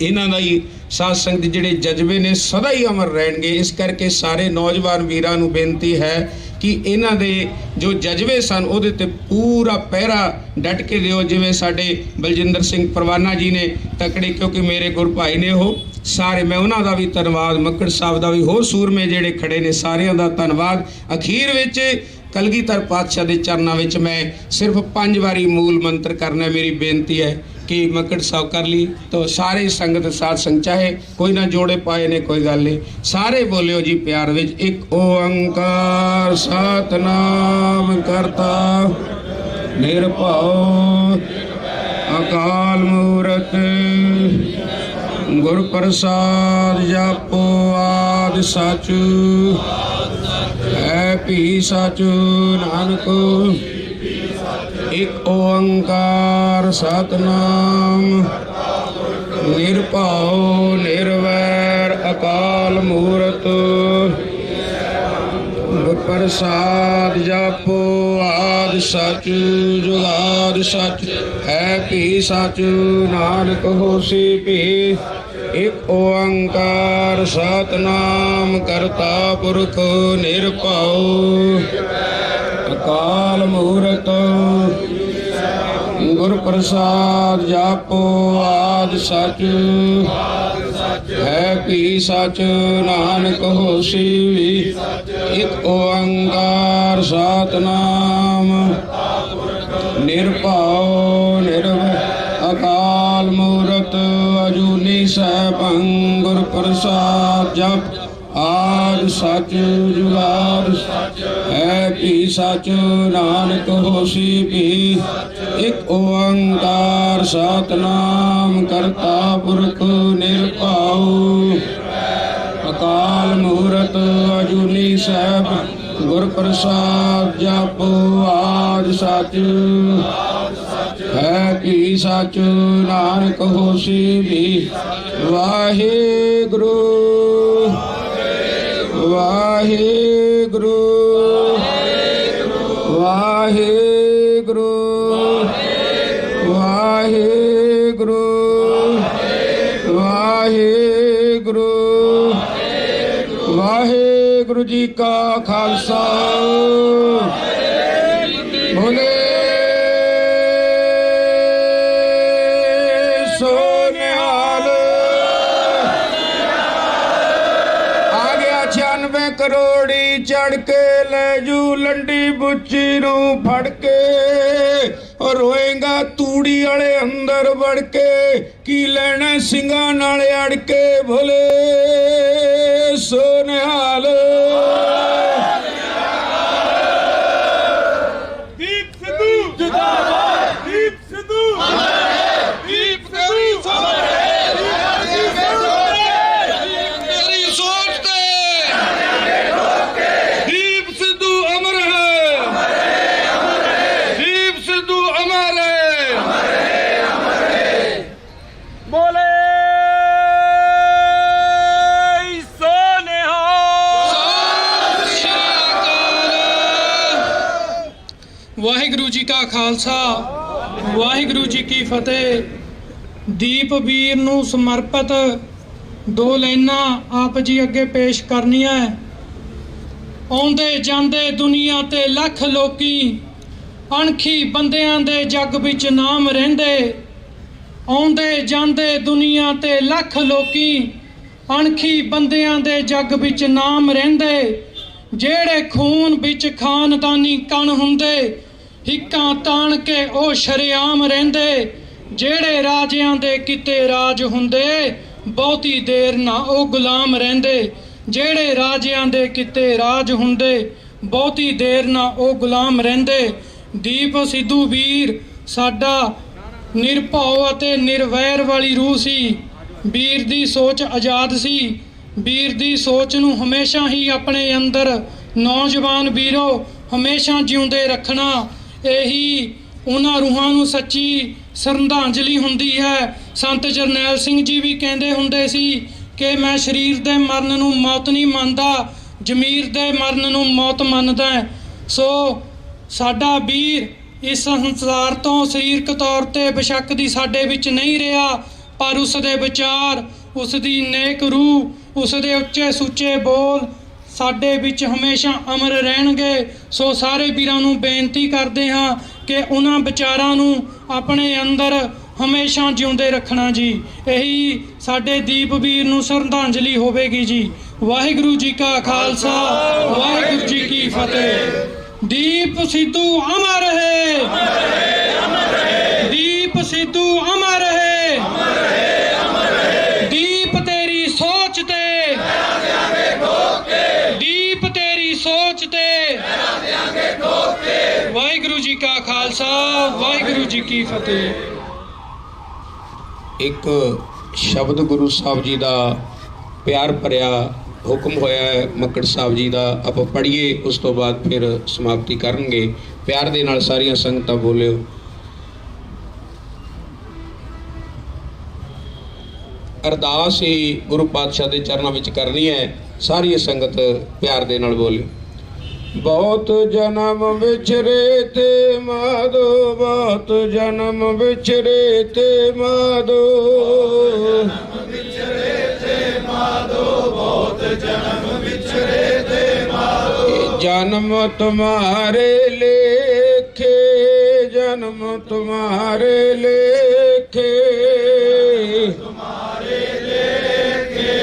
ਇਹਨਾਂ ਦਾ ਹੀ ਸਾਧ ਸੰਗਤ ਜਿਹੜੇ ਜਜ਼ਬੇ ਨੇ ਸਦਾ ਹੀ ਅਮਰ ਰਹਿਣਗੇ। ਇਸ ਕਰਕੇ ਸਾਰੇ ਨੌਜਵਾਨ ਵੀਰਾਂ ਨੂੰ ਬੇਨਤੀ ਹੈ ਕਿ ਇਹਨਾਂ ਦੇ ਜੋ ਜਜ਼ਬੇ ਸਨ ਉਹਦੇ ਤੇ ਪੂਰਾ ਪਹਿਰਾ ਡਟ ਕੇ ਦਿਓ। ਜਿਵੇਂ ਸਾਡੇ ਬਲਜਿੰਦਰ ਸਿੰਘ ਪਰਵਾਨਾ ਜੀ ਨੇ ਤਕੜੇ, ਕਿਉਂਕਿ ਮੇਰੇ ਗੁਰ ਭਾਈ ਨੇ ਉਹ ਸਾਰੇ, ਮੈਂ ਉਹਨਾਂ ਦਾ ਵੀ ਧੰਨਵਾਦ, ਮੱਕੜ ਸਾਹਿਬ ਦਾ ਵੀ, ਹੋਰ ਸੂਰਮੇ ਜਿਹੜੇ ਖੜੇ ਨੇ ਸਾਰਿਆਂ ਦਾ ਧੰਨਵਾਦ। ਅਖੀਰ ਵਿੱਚ ਕਲਗੀਧਰ ਪਾਤਸ਼ਾਹ ਦੇ ਚਰਨਾਂ ਵਿੱਚ ਮੈਂ ਸਿਰਫ 5 ਵਾਰੀ ਮੂਲ ਮੰਤਰ ਕਰਨਾ ਮੇਰੀ ਬੇਨਤੀ ਹੈ ਕਿ ਮੱਕੜ ਸਾਹਿਬ ਕਰ ਲਈ ਤਾਂ ਸਾਰੇ ਸੰਗਤ ਸਾਧ ਸੰਗ, ਚਾਹੇ ਕੋਈ ਨਾ ਜੋੜੇ ਪਾਏ ਨੇ ਕੋਈ ਗੱਲ ਨਹੀਂ, ਸਾਰੇ ਬੋਲਿਓ ਜੀ ਪਿਆਰ ਵਿੱਚ। ਇੱਕ ਓੰਕਾਰ ਸਤਨਾਮ ਕਰਤਾ ਨਿਰਭਉ ਅਕਾਲ ਮੂਰਤ ਗੁਰ ਪ੍ਰਸਾਦ ਜਪੋ ਆਦਿ ਸਚ ਹੈ ਭੀ ਸਚ ਨਾਨਕ। ਇੱਕ ਓੰਕਾਰ ਸਤਨਾਮ ਨਿਰਭਉ ਨਿਰਵੈਰ ਅਕਾਲ ਮੂਰਤ ਗੁਰ ਪ੍ਰਸਾਦ ਜਪੋ ਆਦਿ ਸਚ ਜੁਗਾਦਿ ਸਚ ਹੈ ਭੀ ਸਚ ਨਾਨਕ ਹੋਸੀ ਭੀ। ਇੱਕ ਓੰਕਾਰ ਸਤਨਾਮ ਕਰਤਾ ਪੁਰਖ ਨਿਰਭਉ ਅਕਾਲ ਮੂਰਤ ਗੁਰ ਪ੍ਰਸਾਦ ਜਪੋ ਆਦਿ ਸਚ ਹੈ ਭੀ ਸਚ ਨਾਨਕ ਹੋਸੀ ਵੀ। ਇੱਕ ਓੰਕਾਰ ਸਤਨਾਮ ਨਿਰਭਉ ਨਿਰਵੈਰ ਅਕਾਲ ਮੂਰਤ ਅਜੂਨੀ ਸੈਭੰ ਗੁਰ ਪ੍ਰਸਾਦ ਜਪ ਆਦਿ ਸਚ ਜੁਗਾਦਿ ਸਚ ਹੈ ਭੀ ਸਚ ਨਾਨਕ ਹੋਸੀ ਭੀ। ਇੱਕ ਓੰਕਾਰ ਸਤਨਾਮ ਕਰਤਾ ਪੁਰਖ ਨਿਰਭਉ ਅਕਾਲ ਮੂਰਤ ਅਜੂਨੀ ਸੈਭੰ ਗੁਰ ਪ੍ਰਸਾਦ ਜਪੋ ਆਦਿ ਸਚ ਹੈ ਭੀ ਸਚ ਨਾਨਕ ਹੋਸੀ ਭੀ। ਵਾਹਿਗੁਰੂ ਵਾਹਿਗੁਰੂ ਵਾਹਿਗੁਰੂ ਵਾਹਿਗੁਰੂ ਵਾਹਿਗੁਰੂ ਵਾਹਿਗੁਰੂ ਜੀ ਕਾ ਖਾਲਸਾ ਬੋਲੇ ਸੋ ਨਿਹਾਲ। ਆ ਗਿਆ 96 ਕਰੋੜੀ ਚੜ ਕੇ ਲੈ ਜੂ ਲੰਡੀ ਬੁੱਚੀ ਨੂੰ ਫੜ ਕੇ। ਰੋਏਗਾ ਤੂੜੀ ਵਾਲੇ ਅੰਦਰ ਵੜ ਕੇ, ਕੀ ਲੈਣਾ ਸਿੰਘਾਂ ਨਾਲ ਅੜ ਕੇ। ਭੋਲੇ ਸੋ ਨਿਹਾਲ। ਦੀਪ ਸਿੱਧੂ ਜਿੰਦਾਬਾਦ, ਦੀਪ ਸਿੱਧੂ ਦੀਪ ਸਿੱਧੂ तेरी सोच ते दीप सिद्धू अमर है, दीप सिद्धू अमर है। ਬੋਲੇ ਸੋ ਨਿਹਾਲ। ਵਾਹਿਗੁਰੂ ਜੀ ਕਾ ਖਾਲਸਾ ਵਾਹਿਗੁਰੂ ਜੀ ਕੀ ਫਤਿਹ। ਦੀਪ ਵੀਰ ਨੂੰ ਸਮਰਪਿਤ 2 ਲਾਈਨਾਂ ਆਪ ਜੀ ਅੱਗੇ ਪੇਸ਼ ਕਰਨੀਆਂ। ਆਉਂਦੇ ਜਾਂਦੇ ਦੁਨੀਆ ਤੇ ਲੱਖ ਲੋਕੀ, ਅਣਖੀ ਬੰਦਿਆਂ ਦੇ ਜੱਗ ਵਿੱਚ ਨਾਮ ਰਹਿੰਦੇ। ਆਉਂਦੇ ਜਾਂਦੇ ਦੁਨੀਆ ਤੇ ਲੱਖ ਲੋਕੀ, ਅਣਖੀ ਬੰਦਿਆਂ ਦੇ ਜੱਗ ਵਿੱਚ ਨਾਮ ਰਹਿੰਦੇ। ਜਿਹੜੇ ਖੂਨ ਵਿੱਚ ਖਾਨਦਾਨੀ ਕਣ ਹੁੰਦੇ, ਹਿੱਕਾਂ ਤਾਣ ਕੇ ਉਹ ਸ਼ਰੇਆਮ ਰਹਿੰਦੇ। ਜਿਹੜੇ ਰਾਜਿਆਂ ਦੇ ਕਿਤੇ ਰਾਜ ਹੁੰਦੇ, ਬਹੁਤੀ ਦੇਰ ਨਾ ਉਹ ਗੁਲਾਮ ਰਹਿੰਦੇ। ਜਿਹੜੇ ਰਾਜਿਆਂ ਦੇ ਕਿਤੇ ਰਾਜ ਹੁੰਦੇ, ਬਹੁਤੀ ਦੇਰ ਨਾ ਉਹ ਗੁਲਾਮ ਰਹਿੰਦੇ। ਦੀਪ ਸਿੱਧੂ ਵੀਰ ਸਾਡਾ ਨਿਰਭਉ ਅਤੇ ਨਿਰਵੈਰ ਵਾਲੀ ਰੂਹ ਸੀ। ਵੀਰ ਦੀ ਸੋਚ ਆਜ਼ਾਦ ਸੀ। ਵੀਰ ਦੀ ਸੋਚ ਨੂੰ ਹਮੇਸ਼ਾ ਹੀ ਆਪਣੇ ਅੰਦਰ ਨੌਜਵਾਨ ਵੀਰੋ ਹਮੇਸ਼ਾ ਜਿਉਂਦੇ ਰੱਖਣਾ, ਇਹੀ ਉਹਨਾਂ ਰੂਹਾਂ ਨੂੰ ਸੱਚੀ ਸ਼ਰਧਾਂਜਲੀ ਹੁੰਦੀ ਹੈ। ਸੰਤ ਜਰਨੈਲ ਸਿੰਘ ਜੀ ਵੀ ਕਹਿੰਦੇ ਹੁੰਦੇ ਸੀ ਕਿ ਮੈਂ ਸਰੀਰ ਦੇ ਮਰਨ ਨੂੰ ਮੌਤ ਨਹੀਂ ਮੰਨਦਾ, ਜ਼ਮੀਰ ਦੇ ਮਰਨ ਨੂੰ ਮੌਤ ਮੰਨਦਾ। ਸੋ ਸਾਡਾ ਵੀਰ ਇਸ ਸੰਸਾਰ ਤੋਂ ਸਰੀਰਕ ਤੌਰ ਤੇ ਬੇਸ਼ੱਕ ਦੀ ਸਾਡੇ ਵਿੱਚ ਨਹੀਂ ਰਿਹਾ, ਪਰ ਉਸ ਦੇ ਵਿਚਾਰ, ਉਸ ਦੀ ਨੇਕ ਰੂਹ, ਉਸ ਦੇ ਉੱਚੇ ਸੁੱਚੇ ਬੋਲ ਸਾਡੇ ਵਿੱਚ ਹਮੇਸ਼ਾ ਅਮਰ ਰਹਿਣਗੇ। ਸੋ ਸਾਰੇ ਵੀਰਾਂ ਨੂੰ ਬੇਨਤੀ ਕਰਦੇ ਹਾਂ ਕਿ ਉਹਨਾਂ ਵਿਚਾਰਾਂ ਨੂੰ ਆਪਣੇ ਅੰਦਰ ਹਮੇਸ਼ਾ ਜਿਉਂਦੇ ਰੱਖਣਾ ਜੀ। ਇਹੀ ਸਾਡੇ ਦੀਪ ਵੀਰ ਨੂੰ ਸ਼ਰਧਾਂਜਲੀ ਹੋਵੇਗੀ ਜੀ। ਵਾਹਿਗੁਰੂ ਜੀ ਕਾ ਖਾਲਸਾ, ਵਾਹਿਗੁਰੂ ਜੀ ਕੀ ਫਤਿਹ। ਦੀਪ ਸਿੱਧੂ ਅਮਰ ਰਹੇ, ਦੀਪ ਸਿੱਧੂ ਅਮਰ ਰਹੇ, ਦੀਪ ਤੇਰੀ ਸੋਚ ਤੇ, ਦੀਪ ਤੇਰੀ ਸੋਚ ਤੇ। ਵਾਹਿਗੁਰੂ ਜੀ ਕਾ ਖਾਲਸਾ, ਵਾਹਿਗੁਰੂ ਜੀ ਕੀ ਫਤਿਹ। ਇੱਕ ਸ਼ਬਦ ਗੁਰੂ ਸਾਹਿਬ ਜੀ ਦਾ ਪਿਆਰ ਭਰਿਆ ਹੁਕਮ ਹੋਇਆ ਹੈ ਮੱਕੜ ਸਾਹਿਬ ਜੀ ਦਾ, ਆਪਾਂ ਪੜ੍ਹੀਏ, ਉਸ ਤੋਂ ਬਾਅਦ ਫਿਰ ਸਮਾਪਤੀ ਕਰਨਗੇ। ਪਿਆਰ ਦੇ ਨਾਲ ਸਾਰੀਆਂ ਸੰਗਤਾਂ ਬੋਲਿਓ। ਅਰਦਾਸ ਹੀ ਗੁਰੂ ਪਾਤਸ਼ਾਹ ਦੇ ਚਰਨਾਂ ਵਿੱਚ ਕਰਨੀ ਹੈ। ਸਾਰੀ ਸੰਗਤ ਪਿਆਰ ਦੇ ਨਾਲ ਬੋਲਿਓ। ਬਹੁਤ ਜਨਮ ਵਿਛਰੇ ਤੇ ਮਾਧੋ, ਬਹੁਤ ਜਨਮ ਵਿਛਰੇ ਤੇ ਮਾਧੋ, जन्म तुम्हारे लेखे, जन्म तुम्हारे लेखे, तुम्हारे लेखे,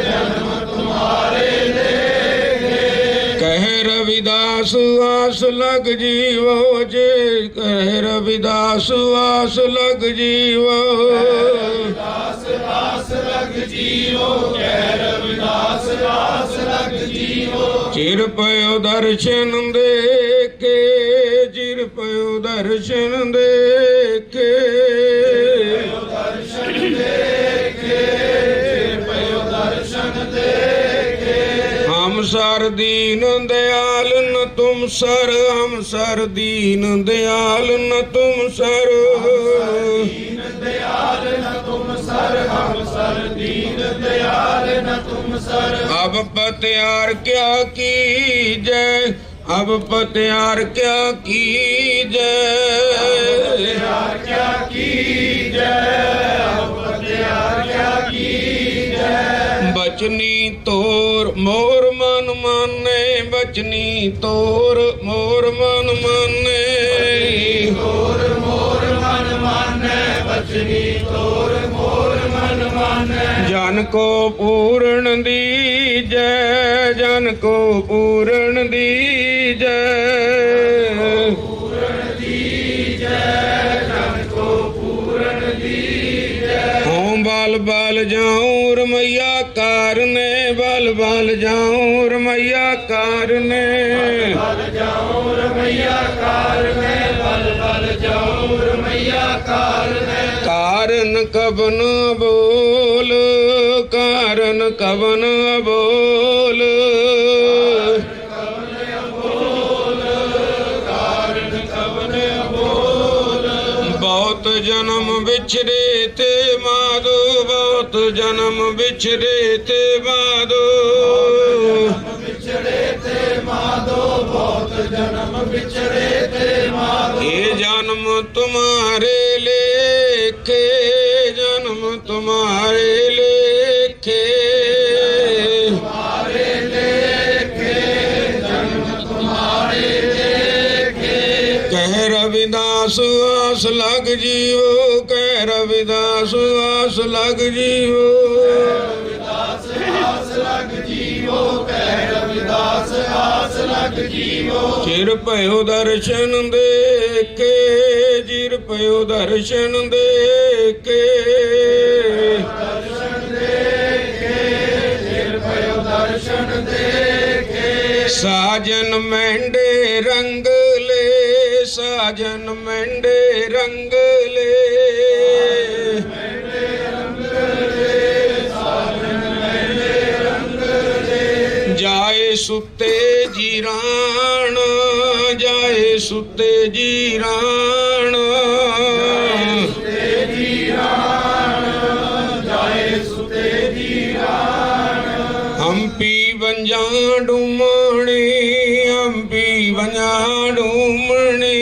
जन्म तुम्हारे लेखे। कह रविदास आस लग जीवो जे, कह रविदास आस लग जीवो, आस लग जीवो, कह रविदास आस लग जीवो। चिर पयो दर्शन देखे, चिर पयो दर्शन देखे, दर्शन देखे, चिर पयो दर्शन देखे। हम सर दीन दयाल न तुम सर, हम सर दीन दयाल न तुम सर, दीन दयाल न तुम सर, हम सर दीन दयाल न तुम सर। अब पत्यार क्या कीजै, अब पत्यार क्या कीजै, पत्यार क्या कीजै, अब पत्यार क्या कीजै। बचनी तोर मोर मन माने, बचनी तोर मोर मन माने, तोर मोर मन माने, बचनी तोर मोर मन माने। जन को पूर्ण दीजै, जन को पूर्ण दीजै, पूर्ण दीजै, जन को पूर्ण दीजै। हों बल बल जाऊं रमैया कारने, बल बल जाऊं रमैया कारने, बल जाऊं रमैया कारने, बल बल जाऊं रमैया कारने। कारण कबन बोल, कारण कबन बोल, कारण कबन बोल। बहुत जन्म बिछड़े ते माधो, बहुत जन्म बिछड़े ते माधो, बिछड़े ते माधो, बहुत जन्म बिछड़े ते माधो। ये जन्म तुम्हारे लेखे, जन्म तुम्हारे लेखे, तुम्हारे लेखे, जन्म तुम्हारे लेखे। कह रविदास आस लग जीवो, कह रविदास आस लग जीवो, रविदास आस लग जीवो, ਚਿਰ ਭਇਓ ਦਰਸ਼ਨ ਦੇਖੇ, ਚਿਰ ਭਇਓ ਦਰਸ਼ਨ ਦੇਖੇ, ਸਾਜਨ ਮਹਿੰਡੇ ਰੰਗਲੇ, ਸਾਜਨ ਮਹਿੰਡੇ ਰੰਗਲੇ, ਜਾਏ ਸੁੱਤੇ ਜੀਰਾਣ, ਜਾਏ ਸੁੱਤੇ ਜੀਰਾਣ, ਹੰਪੀ ਵੰਜਾਂ ਡੂਮਣੀ, ਹੰਪੀ ਵੰਜਾਂ ਡੂਮਣੀ,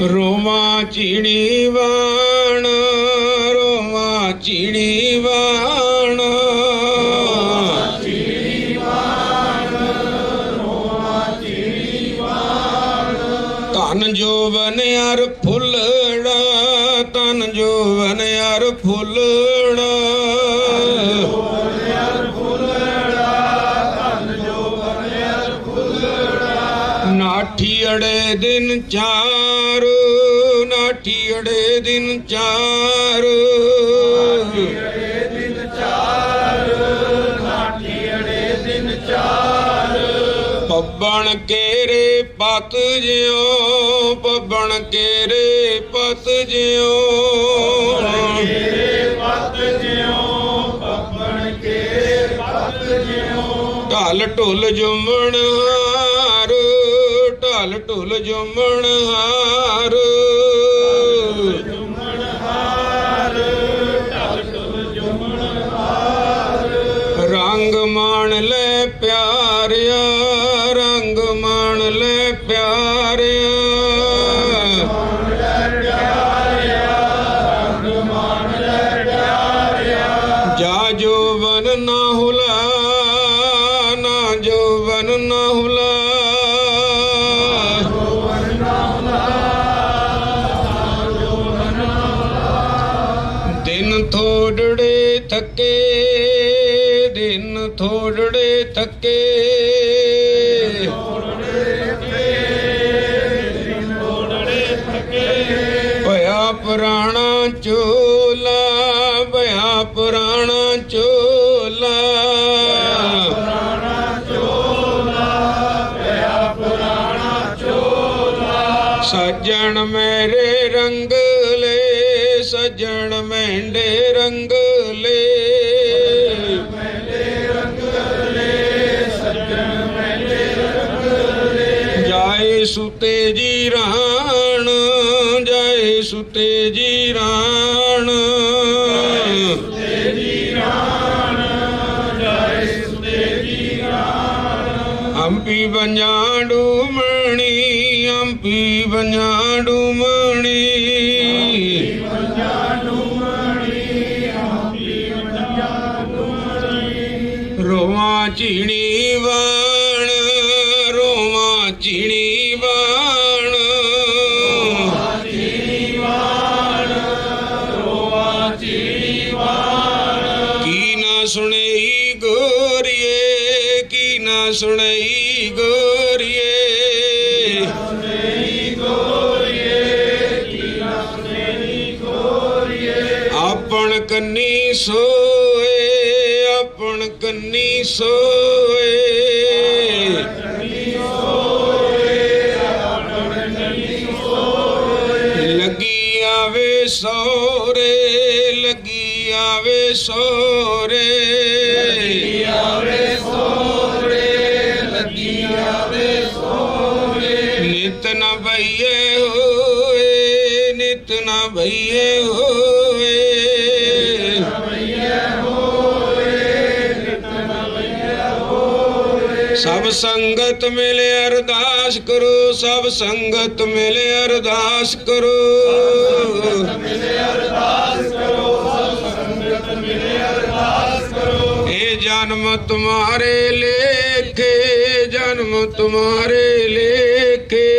ਰੋਮਾ ਚਿੜੀ ਵਾਣ, ਰੋਮਾ ਚਿੜੀ ਵਾਣ, ਧਨ ਜੋਵਨ ਅਰ ਫੁੱਲੜਾ, ਧਨ ਜੋਵਨ ਅਰ ਫੁੱਲੜਾ, ਨਾਠੀ ਅੜੇ ਦਿਨ ਚਾਰ, ਨਾਠੀ ਅੜੇ ਦਿਨ ਚਾਰ, ਪੱਬਣ ਕੇਰੇ ਪਤ ਜਿਉ, ਪੱਬਣ ਕੇਰੇ ਪਤ ਜਿਉ, ਢਲ ਢੁਲ ਜੁਮਣ ਹਾਰ, ਢਲ ਢੁਲ ਜੁਮਣ ਹਾਰ, ਰੰਗ ਮਾਣ ਲੈ ਪਿਆਰਿਆ, ਰੰਗ ਮਾਣ ਲੈ ਪਿਆਰਿਆ, ਜਾ ਜੋਵਨ ਨਾ ਹੁਲਾ, ਨਾ ਜੋਵਨ ਨਾ ਹੁਲਾ, ਦਿਨ ਥੋੜੜੇ ਥੱਕੇ, ਦਿਨ ਥੋੜੜੇ ਥੱਕੇ, ਭਇਆ ਪੁਰਾਣਾ ਚੋਲਾ, ਭਇਆ ਪੁਰਾਣਾ ਚੋਲਾ, ਸੱਜਣ ਮੇਰੇ ਰੰਗਲੇ, ਸੱਜਣ ਮਹਿੰਡੇ ਰੰਗਲੇ, ਜਾਏ ਸੁਤੇ ਜੀਰਾਣ, ਜਾਏ ਸੁਤੇ ਜੀਰਾਣ, ਹੰਪੀ ਵੰਜਾਂ ਡੂਮਣੀ, ਹੰਪੀ ਵੰਜਾਂ ਡੂਮਣੀ, ਰੋਵਾਂ ਚਿੜੀ ਵਾਣ, ਰੋਵਾਂ ਚਿੜੀ ਵਾਣ, ਕੀ ਨਾ ਸੁਣਈ ਗੋਰੀਏ, ਕੀ ਨਾ ਸੁਣਈ ਗੋਰੀਏ, ਆਪਣ ਕੰਨੀ ਸੋਏ, ਆਪਣ ਕੰਨੀ ਸੋਏ, ਲੱਗੀ ਆਵੇ ਸੋਰੇ, ਲੱਗੀ ਆਵੇ ਸੋਰੇ, ਨਿਤ ਨਾ ਭਈਏ ਹੋਏ, ਨਿਤ ਨਾ ਭਈਏ ਹੋਏ, ਸਭ ਸੰਗਤ ਮਿਲੇ ਅਰਦਾਸ ਕਰੋ, ਸਭ ਸੰਗਤ ਮਿਲੇ ਅਰਦਾਸ ਕਰੋ, ਇਹ ਜਨਮ ਤੁਮਾਰੇ ਲੇਖੇ, ਜਨਮ ਤੁਮਾਰੇ ਲੇਖੇ,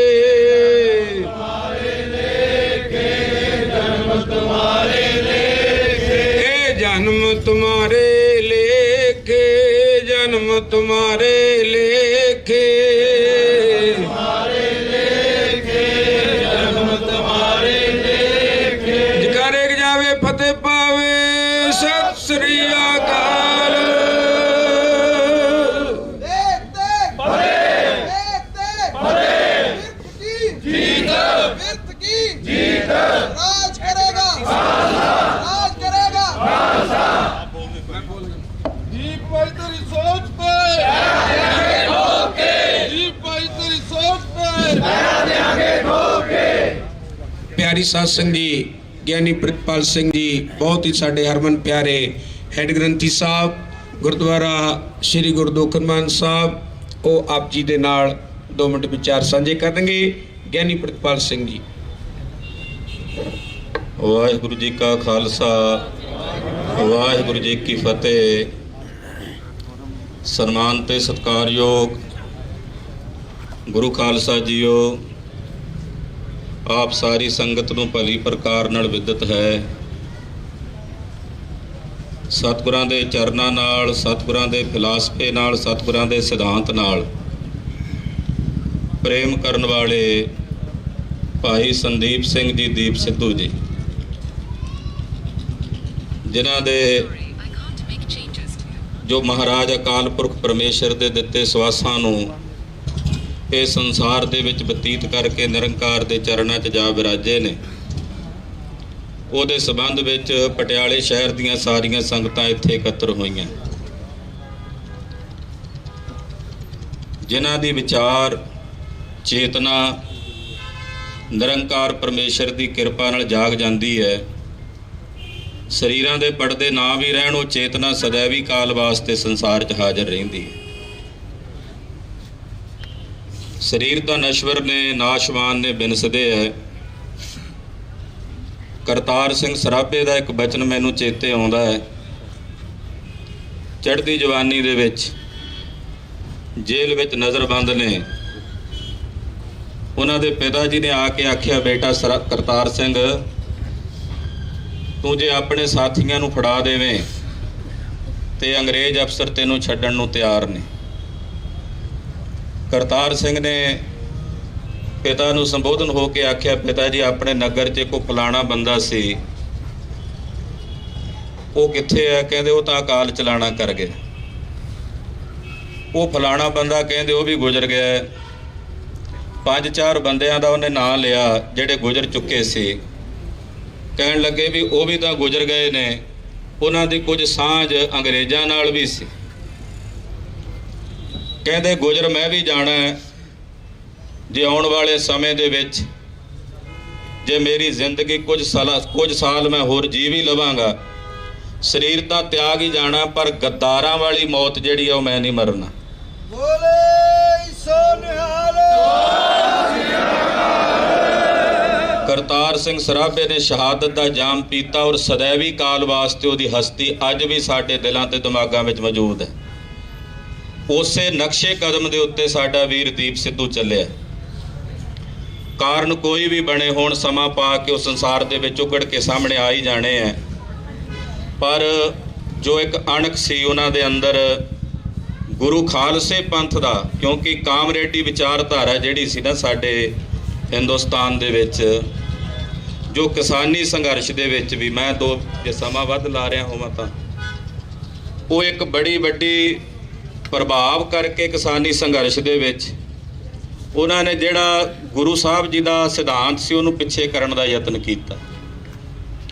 तुम्हारे तुम्हारे लेखे, जन्म तुम्हारे लेखे, जकारे जावे फतेह पावे, सत श्री अकाल। राज करेगा, राज करेगा। दीप भाई तेरी सोच पे, दीप भाई तेरी सोच पे। प्यारी साध संगत जी, ਗਿਆਨੀ ਪ੍ਰਿਤਪਾਲ ਸਿੰਘ ਜੀ, ਬਹੁਤ ਹੀ ਸਾਡੇ ਹਰਮਨ ਪਿਆਰੇ ਹੈਡ ਗ੍ਰੰਥੀ ਸਾਹਿਬ ਗੁਰਦੁਆਰਾ ਸ੍ਰੀ ਗੁਰੂ ਦੁਖਨਿਵਾਰਨ ਸਾਹਿਬ, ਉਹ ਆਪ ਜੀ ਦੇ ਨਾਲ 2 ਮਿੰਟ ਵਿਚਾਰ ਸਾਂਝੇ ਕਰਨਗੇ। ਗਿਆਨੀ ਪ੍ਰਿਤਪਾਲ ਸਿੰਘ ਜੀ। ਵਾਹਿਗੁਰੂ ਜੀ ਕਾ ਖਾਲਸਾ, ਵਾਹਿਗੁਰੂ ਜੀ ਕੀ ਫਤਿਹ। ਸਨਮਾਨ ਤੇ ਸਤਿਕਾਰਯੋਗ ਗੁਰੂ ਖਾਲਸਾ ਜੀਓ, ਆਪ ਸਾਰੀ ਸੰਗਤ ਨੂੰ ਭਲੀ ਪ੍ਰਕਾਰ ਨਾਲ ਵਿਦਿਤ ਹੈ। ਸਤਿਗੁਰਾਂ ਦੇ ਚਰਨਾਂ ਨਾਲ, ਸਤਿਗੁਰਾਂ ਦੇ ਫਿਲਾਸਫੇ ਨਾਲ, ਸਤਿਗੁਰਾਂ ਦੇ ਸਿਧਾਂਤ ਨਾਲ ਪ੍ਰੇਮ ਕਰਨ ਵਾਲੇ ਭਾਈ ਸੰਦੀਪ ਸਿੰਘ ਜੀ, ਦੀਪ ਸਿੱਧੂ ਜੀ, ਜਿਨ੍ਹਾਂ ਦੇ ਜੋ ਮਹਾਰਾਜ ਅਕਾਲ ਪੁਰਖ ਪਰਮੇਸ਼ਰ ਦੇ ਦਿੱਤੇ ਸਵਾਸਾਂ ਨੂੰ ਇਹ ਸੰਸਾਰ ਦੇ ਵਿੱਚ ਬਤੀਤ ਕਰਕੇ ਨਿਰੰਕਾਰ ਦੇ ਚਰਨਾਂ 'ਚ ਜਾ ਵਿਰਾਜੇ ਨੇ, ਉਹਦੇ ਸਬੰਧ ਵਿੱਚ ਪਟਿਆਲੇ ਸ਼ਹਿਰ ਦੀਆਂ ਸਾਰੀਆਂ ਸੰਗਤਾਂ ਇੱਥੇ ਇਕੱਤਰ ਹੋਈਆਂ, ਜਿਨ੍ਹਾਂ ਦੀ ਵਿਚਾਰ ਚੇਤਨਾ ਨਿਰੰਕਾਰ ਪਰਮੇਸ਼ਰ ਦੀ ਕਿਰਪਾ ਨਾਲ ਜਾਗ ਜਾਂਦੀ ਹੈ। ਸਰੀਰਾਂ ਦੇ ਪਰਦੇ ਨਾ ਵੀ ਰਹਿਣ, ਉਹ ਚੇਤਨਾ ਸदैवी ਕਾਲ ਵਾਸਤੇ ਸੰਸਾਰ 'ਚ ਹਾਜ਼ਰ ਰਹਿੰਦੀ ਹੈ। ਸਰੀਰ ਤਾਂ ਨਸ਼ਵਰ ਨੇ, ਨਾਸ਼ਵਾਨ ਨੇ, ਬਿਨਸਦੇ ਹੈ। ਕਰਤਾਰ ਸਿੰਘ ਸਰਾਭੇ ਦਾ ਇੱਕ ਬਚਨ ਮੈਨੂੰ ਚੇਤੇ ਆਉਂਦਾ ਹੈ। ਚੜ੍ਹਦੀ ਜਵਾਨੀ ਦੇ ਵਿੱਚ ਜੇਲ੍ਹ ਵਿੱਚ ਨਜ਼ਰਬੰਦ ਨੇ, ਉਹਨਾਂ ਦੇ ਪਿਤਾ ਜੀ ਨੇ ਆ ਕੇ ਆਖਿਆ, ਬੇਟਾ ਕਰਤਾਰ ਸਿੰਘ, ਤੂੰ ਜੇ ਆਪਣੇ ਸਾਥੀਆਂ ਨੂੰ ਫੜਾ ਦੇਵੇਂ ਤੇ ਅੰਗਰੇਜ਼ ਅਫਸਰ ਤੈਨੂੰ ਛੱਡਣ ਨੂੰ ਤਿਆਰ ਨੇ। ਕਰਤਾਰ ਸਿੰਘ ਨੇ ਪਿਤਾ ਨੂੰ ਸੰਬੋਧਨ ਹੋ ਕੇ ਆਖਿਆ, ਪਿਤਾ ਜੀ, ਆਪਣੇ ਨਗਰ 'ਚ ਕੋਈ ਫਲਾਣਾ ਬੰਦਾ ਸੀ, ਉਹ ਕਿੱਥੇ ਹੈ? ਕਹਿੰਦੇ ਉਹ ਤਾਂ ਅਕਾਲ ਚਲਾਣਾ ਕਰ ਗਿਆ। ਉਹ ਫਲਾਣਾ ਬੰਦਾ ਕਹਿੰਦੇ ਉਹ ਵੀ ਗੁਜ਼ਰ ਗਿਆ। 5-4 ਬੰਦਿਆਂ ਦਾ ਉਹਨੇ ਨਾਂ ਲਿਆ ਜਿਹੜੇ ਗੁਜ਼ਰ ਚੁੱਕੇ ਸੀ। ਕਹਿਣ ਲੱਗੇ ਵੀ ਉਹ ਵੀ ਤਾਂ ਗੁਜ਼ਰ ਗਏ ਨੇ, ਉਹਨਾਂ ਦੀ ਕੁਝ ਸਾਂਝ ਅੰਗਰੇਜ਼ਾਂ ਨਾਲ ਵੀ ਸੀ। ਕਹਿੰਦੇ ਗੁਜ਼ਰ ਮੈਂ ਵੀ ਜਾਣਾ, ਜੇ ਆਉਣ ਵਾਲੇ ਸਮੇਂ ਦੇ ਵਿੱਚ ਜੇ ਮੇਰੀ ਜ਼ਿੰਦਗੀ ਕੁਝ ਸਾਲ ਮੈਂ ਹੋਰ ਜੀ ਵੀ ਲਵਾਂਗਾ, ਸਰੀਰ ਤਾਂ ਤਿਆਗ ਹੀ ਜਾਣਾ, ਪਰ ਗੱਦਾਰਾਂ ਵਾਲੀ ਮੌਤ ਜਿਹੜੀ ਆ ਉਹ ਮੈਂ ਨਹੀਂ ਮਰਨਾ। ਬੋਲੇ ਸੋ ਨਿਹਾਲ। ਕਰਤਾਰ ਸਿੰਘ ਸਰਾਭੇ ਨੇ ਸ਼ਹਾਦਤ ਦਾ ਜਾਮ ਪੀਤਾ, ਔਰ ਸदैवी ਕਾਲ ਵਾਸਤੇ ਉਹਦੀ ਹਸਤੀ ਅੱਜ ਵੀ ਸਾਡੇ ਦਿਲਾਂ ਤੇ ਦਿਮਾਗਾਂ ਵਿੱਚ ਮੌਜੂਦ ਹੈ। ਉਸੇ ਨਕਸ਼ੇ ਕਦਮ ਦੇ ਉੱਤੇ ਸਾਡਾ ਵੀਰ ਦੀਪ ਸਿੱਧੂ ਚੱਲਿਆ। ਕਾਰਨ ਕੋਈ ਵੀ ਬਣੇ ਹੋਣ, ਸਮਾਂ ਪਾ ਕੇ ਉਹ ਸੰਸਾਰ ਦੇ ਵਿੱਚ ਉਗੜ ਕੇ ਸਾਹਮਣੇ ਆ ਹੀ ਜਾਣੇ ਹੈ, ਪਰ ਜੋ ਇੱਕ ਅਣਖ ਸੀ ਉਹਨਾਂ ਦੇ ਅੰਦਰ ਗੁਰੂ ਖਾਲਸੇ ਪੰਥ ਦਾ, ਕਿਉਂਕਿ ਕਾਮਰੇਡੀ ਵਿਚਾਰਧਾਰਾ ਜਿਹੜੀ ਸੀ ਨਾ ਸਾਡੇ ਹਿੰਦੁਸਤਾਨ ਦੇ ਵਿੱਚ, ਜੋ ਕਿਸਾਨੀ ਸੰਘਰਸ਼ ਦੇ ਵਿੱਚ ਵੀ, ਮੈਂ ਜੇ ਸਮਾਂ ਵੱਧ ਲਾ ਰਿਹਾ ਹੋਵਾਂ ਤਾਂ ਉਹ ਇੱਕ ਬੜੀ ਵੱਡੀ ਪ੍ਰਭਾਵ ਕਰਕੇ ਕਿਸਾਨੀ ਸੰਘਰਸ਼ ਦੇ ਵਿੱਚ ਉਹਨਾਂ ਨੇ ਜਿਹੜਾ ਗੁਰੂ ਸਾਹਿਬ ਜੀ ਦਾ ਸਿਧਾਂਤ ਸੀ ਉਹਨੂੰ ਪਿੱਛੇ ਕਰਨ ਦਾ ਯਤਨ ਕੀਤਾ,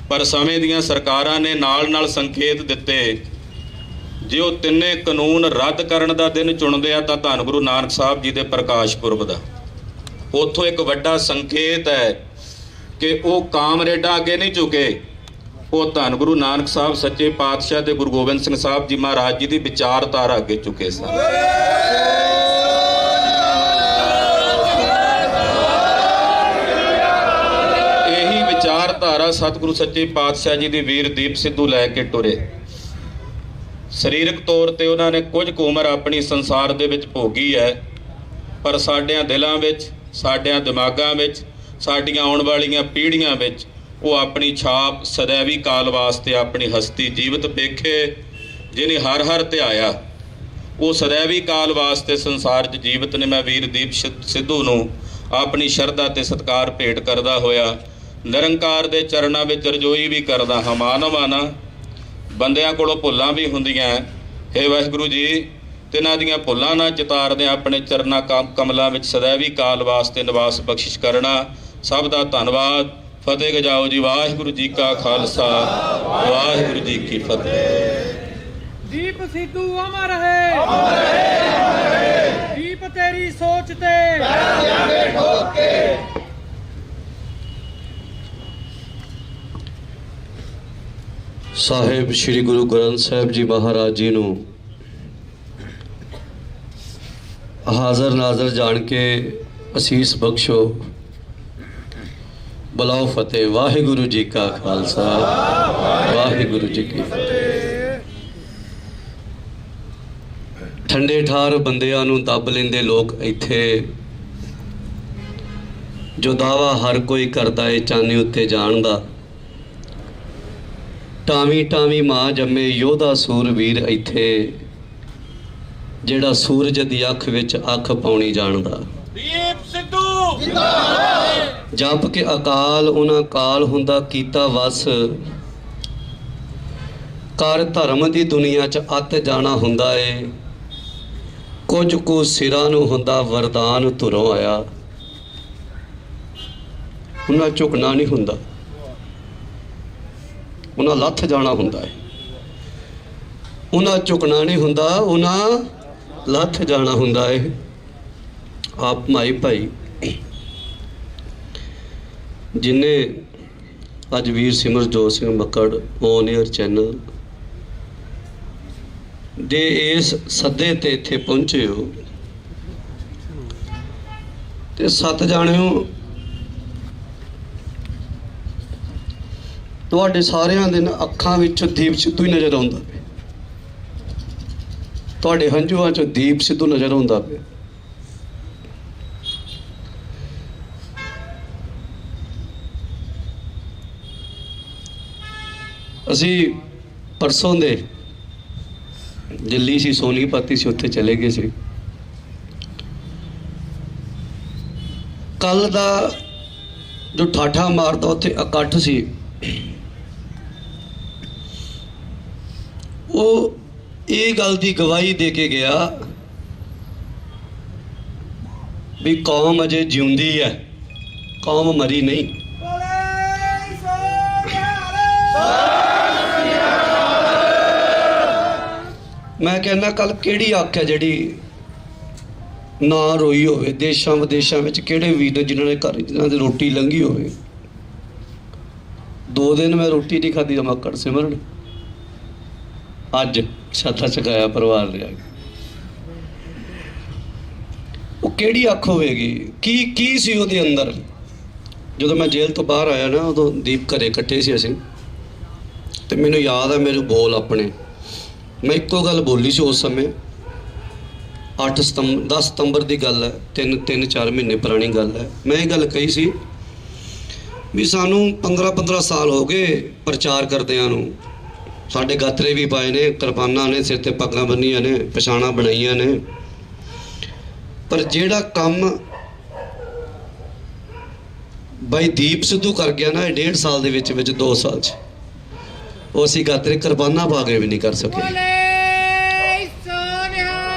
ਪਰ ਸਮੇਂ ਦੀਆਂ ਸਰਕਾਰਾਂ ਨੇ ਨਾਲ ਸੰਕੇਤ ਦਿੱਤੇ, ਜੇ ਉਹ ਤਿੰਨੇ ਕਾਨੂੰਨ ਰੱਦ ਕਰਨ ਦਾ ਦਿਨ ਚੁਣਦੇ ਆ ਤਾਂ ਧੰਨ ਗੁਰੂ ਨਾਨਕ ਸਾਹਿਬ ਜੀ ਦੇ ਪ੍ਰਕਾਸ਼ ਪੁਰਬ ਦਾ। ਉੱਥੋਂ ਇੱਕ ਵੱਡਾ ਸੰਕੇਤ ਹੈ ਕਿ ਉਹ ਕਾਮਰੇਡਾਂ ਅੱਗੇ ਨਹੀਂ ਝੁਕੇ, ਉਹ ਧੰਨ ਗੁਰੂ ਨਾਨਕ ਸਾਹਿਬ ਸੱਚੇ ਪਾਤਸ਼ਾਹ ਤੇ ਗੁਰੂ ਗੋਬਿੰਦ ਸਿੰਘ ਸਾਹਿਬ ਜੀ ਮਹਾਰਾਜ ਜੀ ਦੀ ਵਿਚਾਰਧਾਰਾ ਅੱਗੇ ਝੁਕੇ ਸਨ। ਇਹੀ ਵਿਚਾਰਧਾਰਾ ਸਤਿਗੁਰੂ ਸੱਚੇ ਪਾਤਸ਼ਾਹ ਜੀ ਦੀ ਵੀਰ ਦੀਪ ਸਿੱਧੂ ਲੈ ਕੇ ਟੁਰੇ। ਸਰੀਰਕ ਤੌਰ ਤੇ ਉਹਨਾਂ ਨੇ ਕੁਝ ਕੁ ਉਮਰ ਆਪਣੀ ਸੰਸਾਰ ਦੇ ਵਿੱਚ ਭੋਗੀ ਹੈ, ਪਰ ਸਾਡਿਆਂ ਦਿਲਾਂ ਵਿੱਚ, ਸਾਡਿਆਂ ਦਿਮਾਗਾਂ ਵਿੱਚ, ਸਾਡੀਆਂ ਆਉਣ ਵਾਲੀਆਂ ਪੀੜ੍ਹੀਆਂ ਵਿੱਚ ਉਹ ਆਪਣੀ ਛਾਪ ਸदैवी ਕਾਲ ਵਾਸਤੇ ਆਪਣੀ ਹਸਤੀ ਜੀਵਤ ਵੇਖੇ, ਜਿਹਨੇ ਹਰ ਹਰ ਧਿਆਇਆ, ਉਹ ਸदैवी ਕਾਲ ਵਾਸਤੇ ਸੰਸਾਰ 'ਚ ਜੀਵਤ ਨੇ। ਮੈਂ ਵੀਰ ਦੀਪ ਸਿੱਧੂ ਨੂੰ ਆਪਣੀ ਸ਼ਰਧਾ ਤੇ ਸਤਿਕਾਰ ਭੇਟ ਕਰਦਾ ਹੋਇਆ ਨਿਰੰਕਾਰ ਦੇ ਚਰਨਾਂ ਵਿੱਚ ਰਜੋਈ ਵੀ ਕਰਦਾ ਹਾਂ। ਮਾਨਵਾਨਾ ਬੰਦਿਆਂ ਕੋਲੋਂ ਭੁੱਲਾਂ ਵੀ ਹੁੰਦੀਆਂ, ਹੇ ਵਾਹਿਗੁਰੂ ਜੀ, ਤਿਨਾਂ ਦੀਆਂ ਭੁੱਲਾਂ ਨਾ ਚਿਤਾਰਦੇ ਆਪਣੇ ਚਰਨਾਂ ਕਮਲਾਂ ਵਿੱਚ ਸदैवी ਕਾਲ ਵਾਸਤੇ ਨਿਵਾਸ ਬਖਸ਼ਿਸ਼ ਕਰਨਾ। ਸਭ ਦਾ ਧੰਨਵਾਦ। ਫਤਿਹ ਗਜਾਓ ਜੀ। ਵਾਹਿਗੁਰੂ ਜੀ ਕਾ ਖਾਲਸਾ, ਵਾਹਿਗੁਰੂ ਜੀ ਕੀ ਫਤਿਹ। ਦੀਪ ਸਿੱਧੂ ਅਮਰ ਹੈ, ਅਮਰ ਹੈ, ਅਮਰ ਹੈ। ਦੀਪ ਤੇਰੀ ਸੋਚ ਤੇ ਪੈਰ ਦਿਆਂਗੇ ਠੋਕ ਕੇ। ਸਾਹਿਬ ਸ੍ਰੀ ਗੁਰੂ ਗ੍ਰੰਥ ਸਾਹਿਬ ਜੀ ਮਹਾਰਾਜ ਜੀ ਨੂੰ ਹਾਜ਼ਰ ਨਾਜ਼ਰ ਜਾਣ ਕੇ ਅਸੀਸ ਬਖਸ਼ੋ। ਬੁਲਾਓ ਫਤਿਹ। ਵਾਹਿਗੁਰੂ ਜੀ ਕਾ ਖਾਲਸਾ, ਵਾਹਿਗੁਰੂ ਜੀ ਕੀ ਫਤਿਹ। ਠੰਡੇ ਠਾਰ ਬੰਦਿਆਂ ਨੂੰ ਦੱਬ ਲੈਂਦੇ ਲੋਕ ਇੱਥੇ, ਜੋ ਦਾਵਾ ਹਰ ਕੋਈ ਕਰਦਾ ਏ ਚਾਨੀ ਉੱਤੇ ਜਾਣ ਦਾ। ਟਾਵੀਂ ਟਾਵੀਂ ਮਾਂ ਜੰਮੇ ਯੋਧਾ ਸੂਰਵੀਰ ਇੱਥੇ, ਜਿਹੜਾ ਸੂਰਜ ਦੀ ਅੱਖ ਵਿੱਚ ਅੱਖ ਪਾਉਣੀ ਜਾਣਦਾ। ਦੀਪ ਸਿੱਧੂ ਜਿੰਦਾਬਾਦ। ਜਪ ਕੇ ਅਕਾਲ ਉਹਨਾਂ ਕਾਲ ਹੁੰਦਾ ਕੀਤਾ ਵਸ, ਕਰ ਧਰਮ ਦੀ ਦੁਨੀਆ 'ਚ ਅੱਤ ਜਾਣਾ ਹੁੰਦਾ ਏ। ਕੁਝ ਕੁ ਸਿਰਾਂ ਨੂੰ ਹੁੰਦਾ ਵਰਦਾਨ ਧੁਰੋਂ ਆਇਆ, ਉਹਨਾਂ ਝੁਕਣਾ ਨਹੀਂ ਹੁੰਦਾ, ਉਹਨਾਂ ਲੱਥ ਜਾਣਾ ਹੁੰਦਾ ਹੈ। ਉਹਨਾਂ ਝੁਕਣਾ ਨਹੀਂ ਹੁੰਦਾ, ਉਹਨਾਂ ਲੱਥ ਜਾਣਾ ਹੁੰਦਾ ਹੈ। ਆਪ ਮਾਈ ਭਾਈ ਜਿਨੇ ਅੱਜ ਵੀਰ Simarjot Singh Makkar on air channel ਦੇ ਇਸ ਸੱਦੇ ਤੇ ਇੱਥੇ ਪਹੁੰਚੇ ਹੋ, ਤੇ 7 ਜਾਣਿਓ ਤੁਹਾਡੇ ਸਾਰਿਆਂ ਦੇ ਅੱਖਾਂ ਵਿੱਚੋਂ ਦੀਪ ਸਿੱਧੂ ਹੀ ਨਜ਼ਰ ਆਉਂਦਾ ਪਿਆ, ਤੁਹਾਡੇ ਹੰਝੂਆਂ 'ਚੋਂ ਦੀਪ ਸਿੱਧੂ ਨਜ਼ਰ ਆਉਂਦਾ ਪਿਆ। ਅਸੀਂ ਪਰਸੋਂ ਦੇ ਦਿੱਲੀ ਸੀ, ਸੋਨੀਪਤ ਸੀ, ਉੱਥੇ ਚਲੇ ਗਏ ਸੀ। ਕੱਲ ਦਾ ਜੋ ਠਾਠਾ ਮਾਰਦਾ ਉੱਥੇ ਇਕੱਠ ਸੀ, ਉਹ ਇਹ ਗੱਲ ਦੀ ਗਵਾਹੀ ਦੇ ਕੇ ਗਿਆ ਵੀ ਕੌਮ ਅਜੇ ਜਿਉਂਦੀ ਹੈ, ਕੌਮ ਮਰੀ ਨਹੀਂ। ਮੈਂ ਕਹਿੰਦਾ ਕੱਲ ਕਿਹੜੀ ਅੱਖ ਹੈ ਜਿਹੜੀ ਨਾ ਰੋਈ ਹੋਵੇ? ਦੇਸ਼ਾਂ ਵਿਦੇਸ਼ਾਂ ਵਿੱਚ ਕਿਹੜੇ ਵੀਰ ਜਿਨ੍ਹਾਂ ਦੇ ਘਰ ਜਿਨ੍ਹਾਂ ਦੀ ਰੋਟੀ ਲੰਘੀ ਹੋਵੇ? 2 ਦਿਨ ਮੈਂ ਰੋਟੀ ਨਹੀਂ ਖਾਧੀ ਮੱਕੜ ਸਿਮਰਨ, ਅੱਜ ਛਾਤਾ ਚਕਾਇਆ ਪਰਿਵਾਰ ਲਿਆ। ਉਹ ਕਿਹੜੀ ਅੱਖ ਹੋਵੇਗੀ? ਕੀ ਸੀ ਉਹਦੇ ਅੰਦਰ? ਜਦੋਂ ਮੈਂ ਜੇਲ੍ਹ ਤੋਂ ਬਾਹਰ ਆਇਆ ਨਾ, ਉਦੋਂ ਦੀਪ ਘਰੇ ਇਕੱਠੇ ਸੀ ਅਸੀਂ, ਤੇ ਮੈਨੂੰ ਯਾਦ ਹੈ ਮੇਰੇ ਬੋਲ ਆਪਣੇ, ਮੈਂ ਇੱਕੋ ਗੱਲ ਬੋਲੀ ਸੀ ਉਸ ਸਮੇਂ। 10 ਸਤੰਬਰ ਦੀ ਗੱਲ ਹੈ, 3-4 ਮਹੀਨੇ ਪੁਰਾਣੀ ਗੱਲ ਹੈ। ਮੈਂ ਇਹ ਗੱਲ ਕਹੀ ਸੀ ਵੀ ਸਾਨੂੰ 15 ਸਾਲ ਹੋ ਗਏ ਪ੍ਰਚਾਰ ਕਰਦਿਆਂ ਨੂੰ। ਸਾਡੇ ਗਾਤਰੇ ਵੀ ਪਾਏ ਨੇ, ਕਿਰਪਾਨਾਂ ਨੇ, ਸਿਰ ਤੇ ਪੱਗਾਂ ਬੰਨੀਆਂ ਨੇ, ਪਛਾਣਾਂ ਬਣਾਈਆਂ ਨੇ, ਪਰ ਜਿਹੜਾ ਕੰਮ ਬਾਈ ਦੀਪ ਸਿੱਧੂ ਕਰ ਗਿਆ ਨਾ ਇਹ 1.5 ਸਾਲ ਦੇ ਵਿੱਚ 2 ਸਾਲ 'ਚ, ਉਹ ਅਸੀਂ ਗਾਤਰੇ ਕਿਰਪਾਨਾਂ ਪਾ ਕੇ ਵੀ ਨਹੀਂ ਕਰ ਸਕੇ।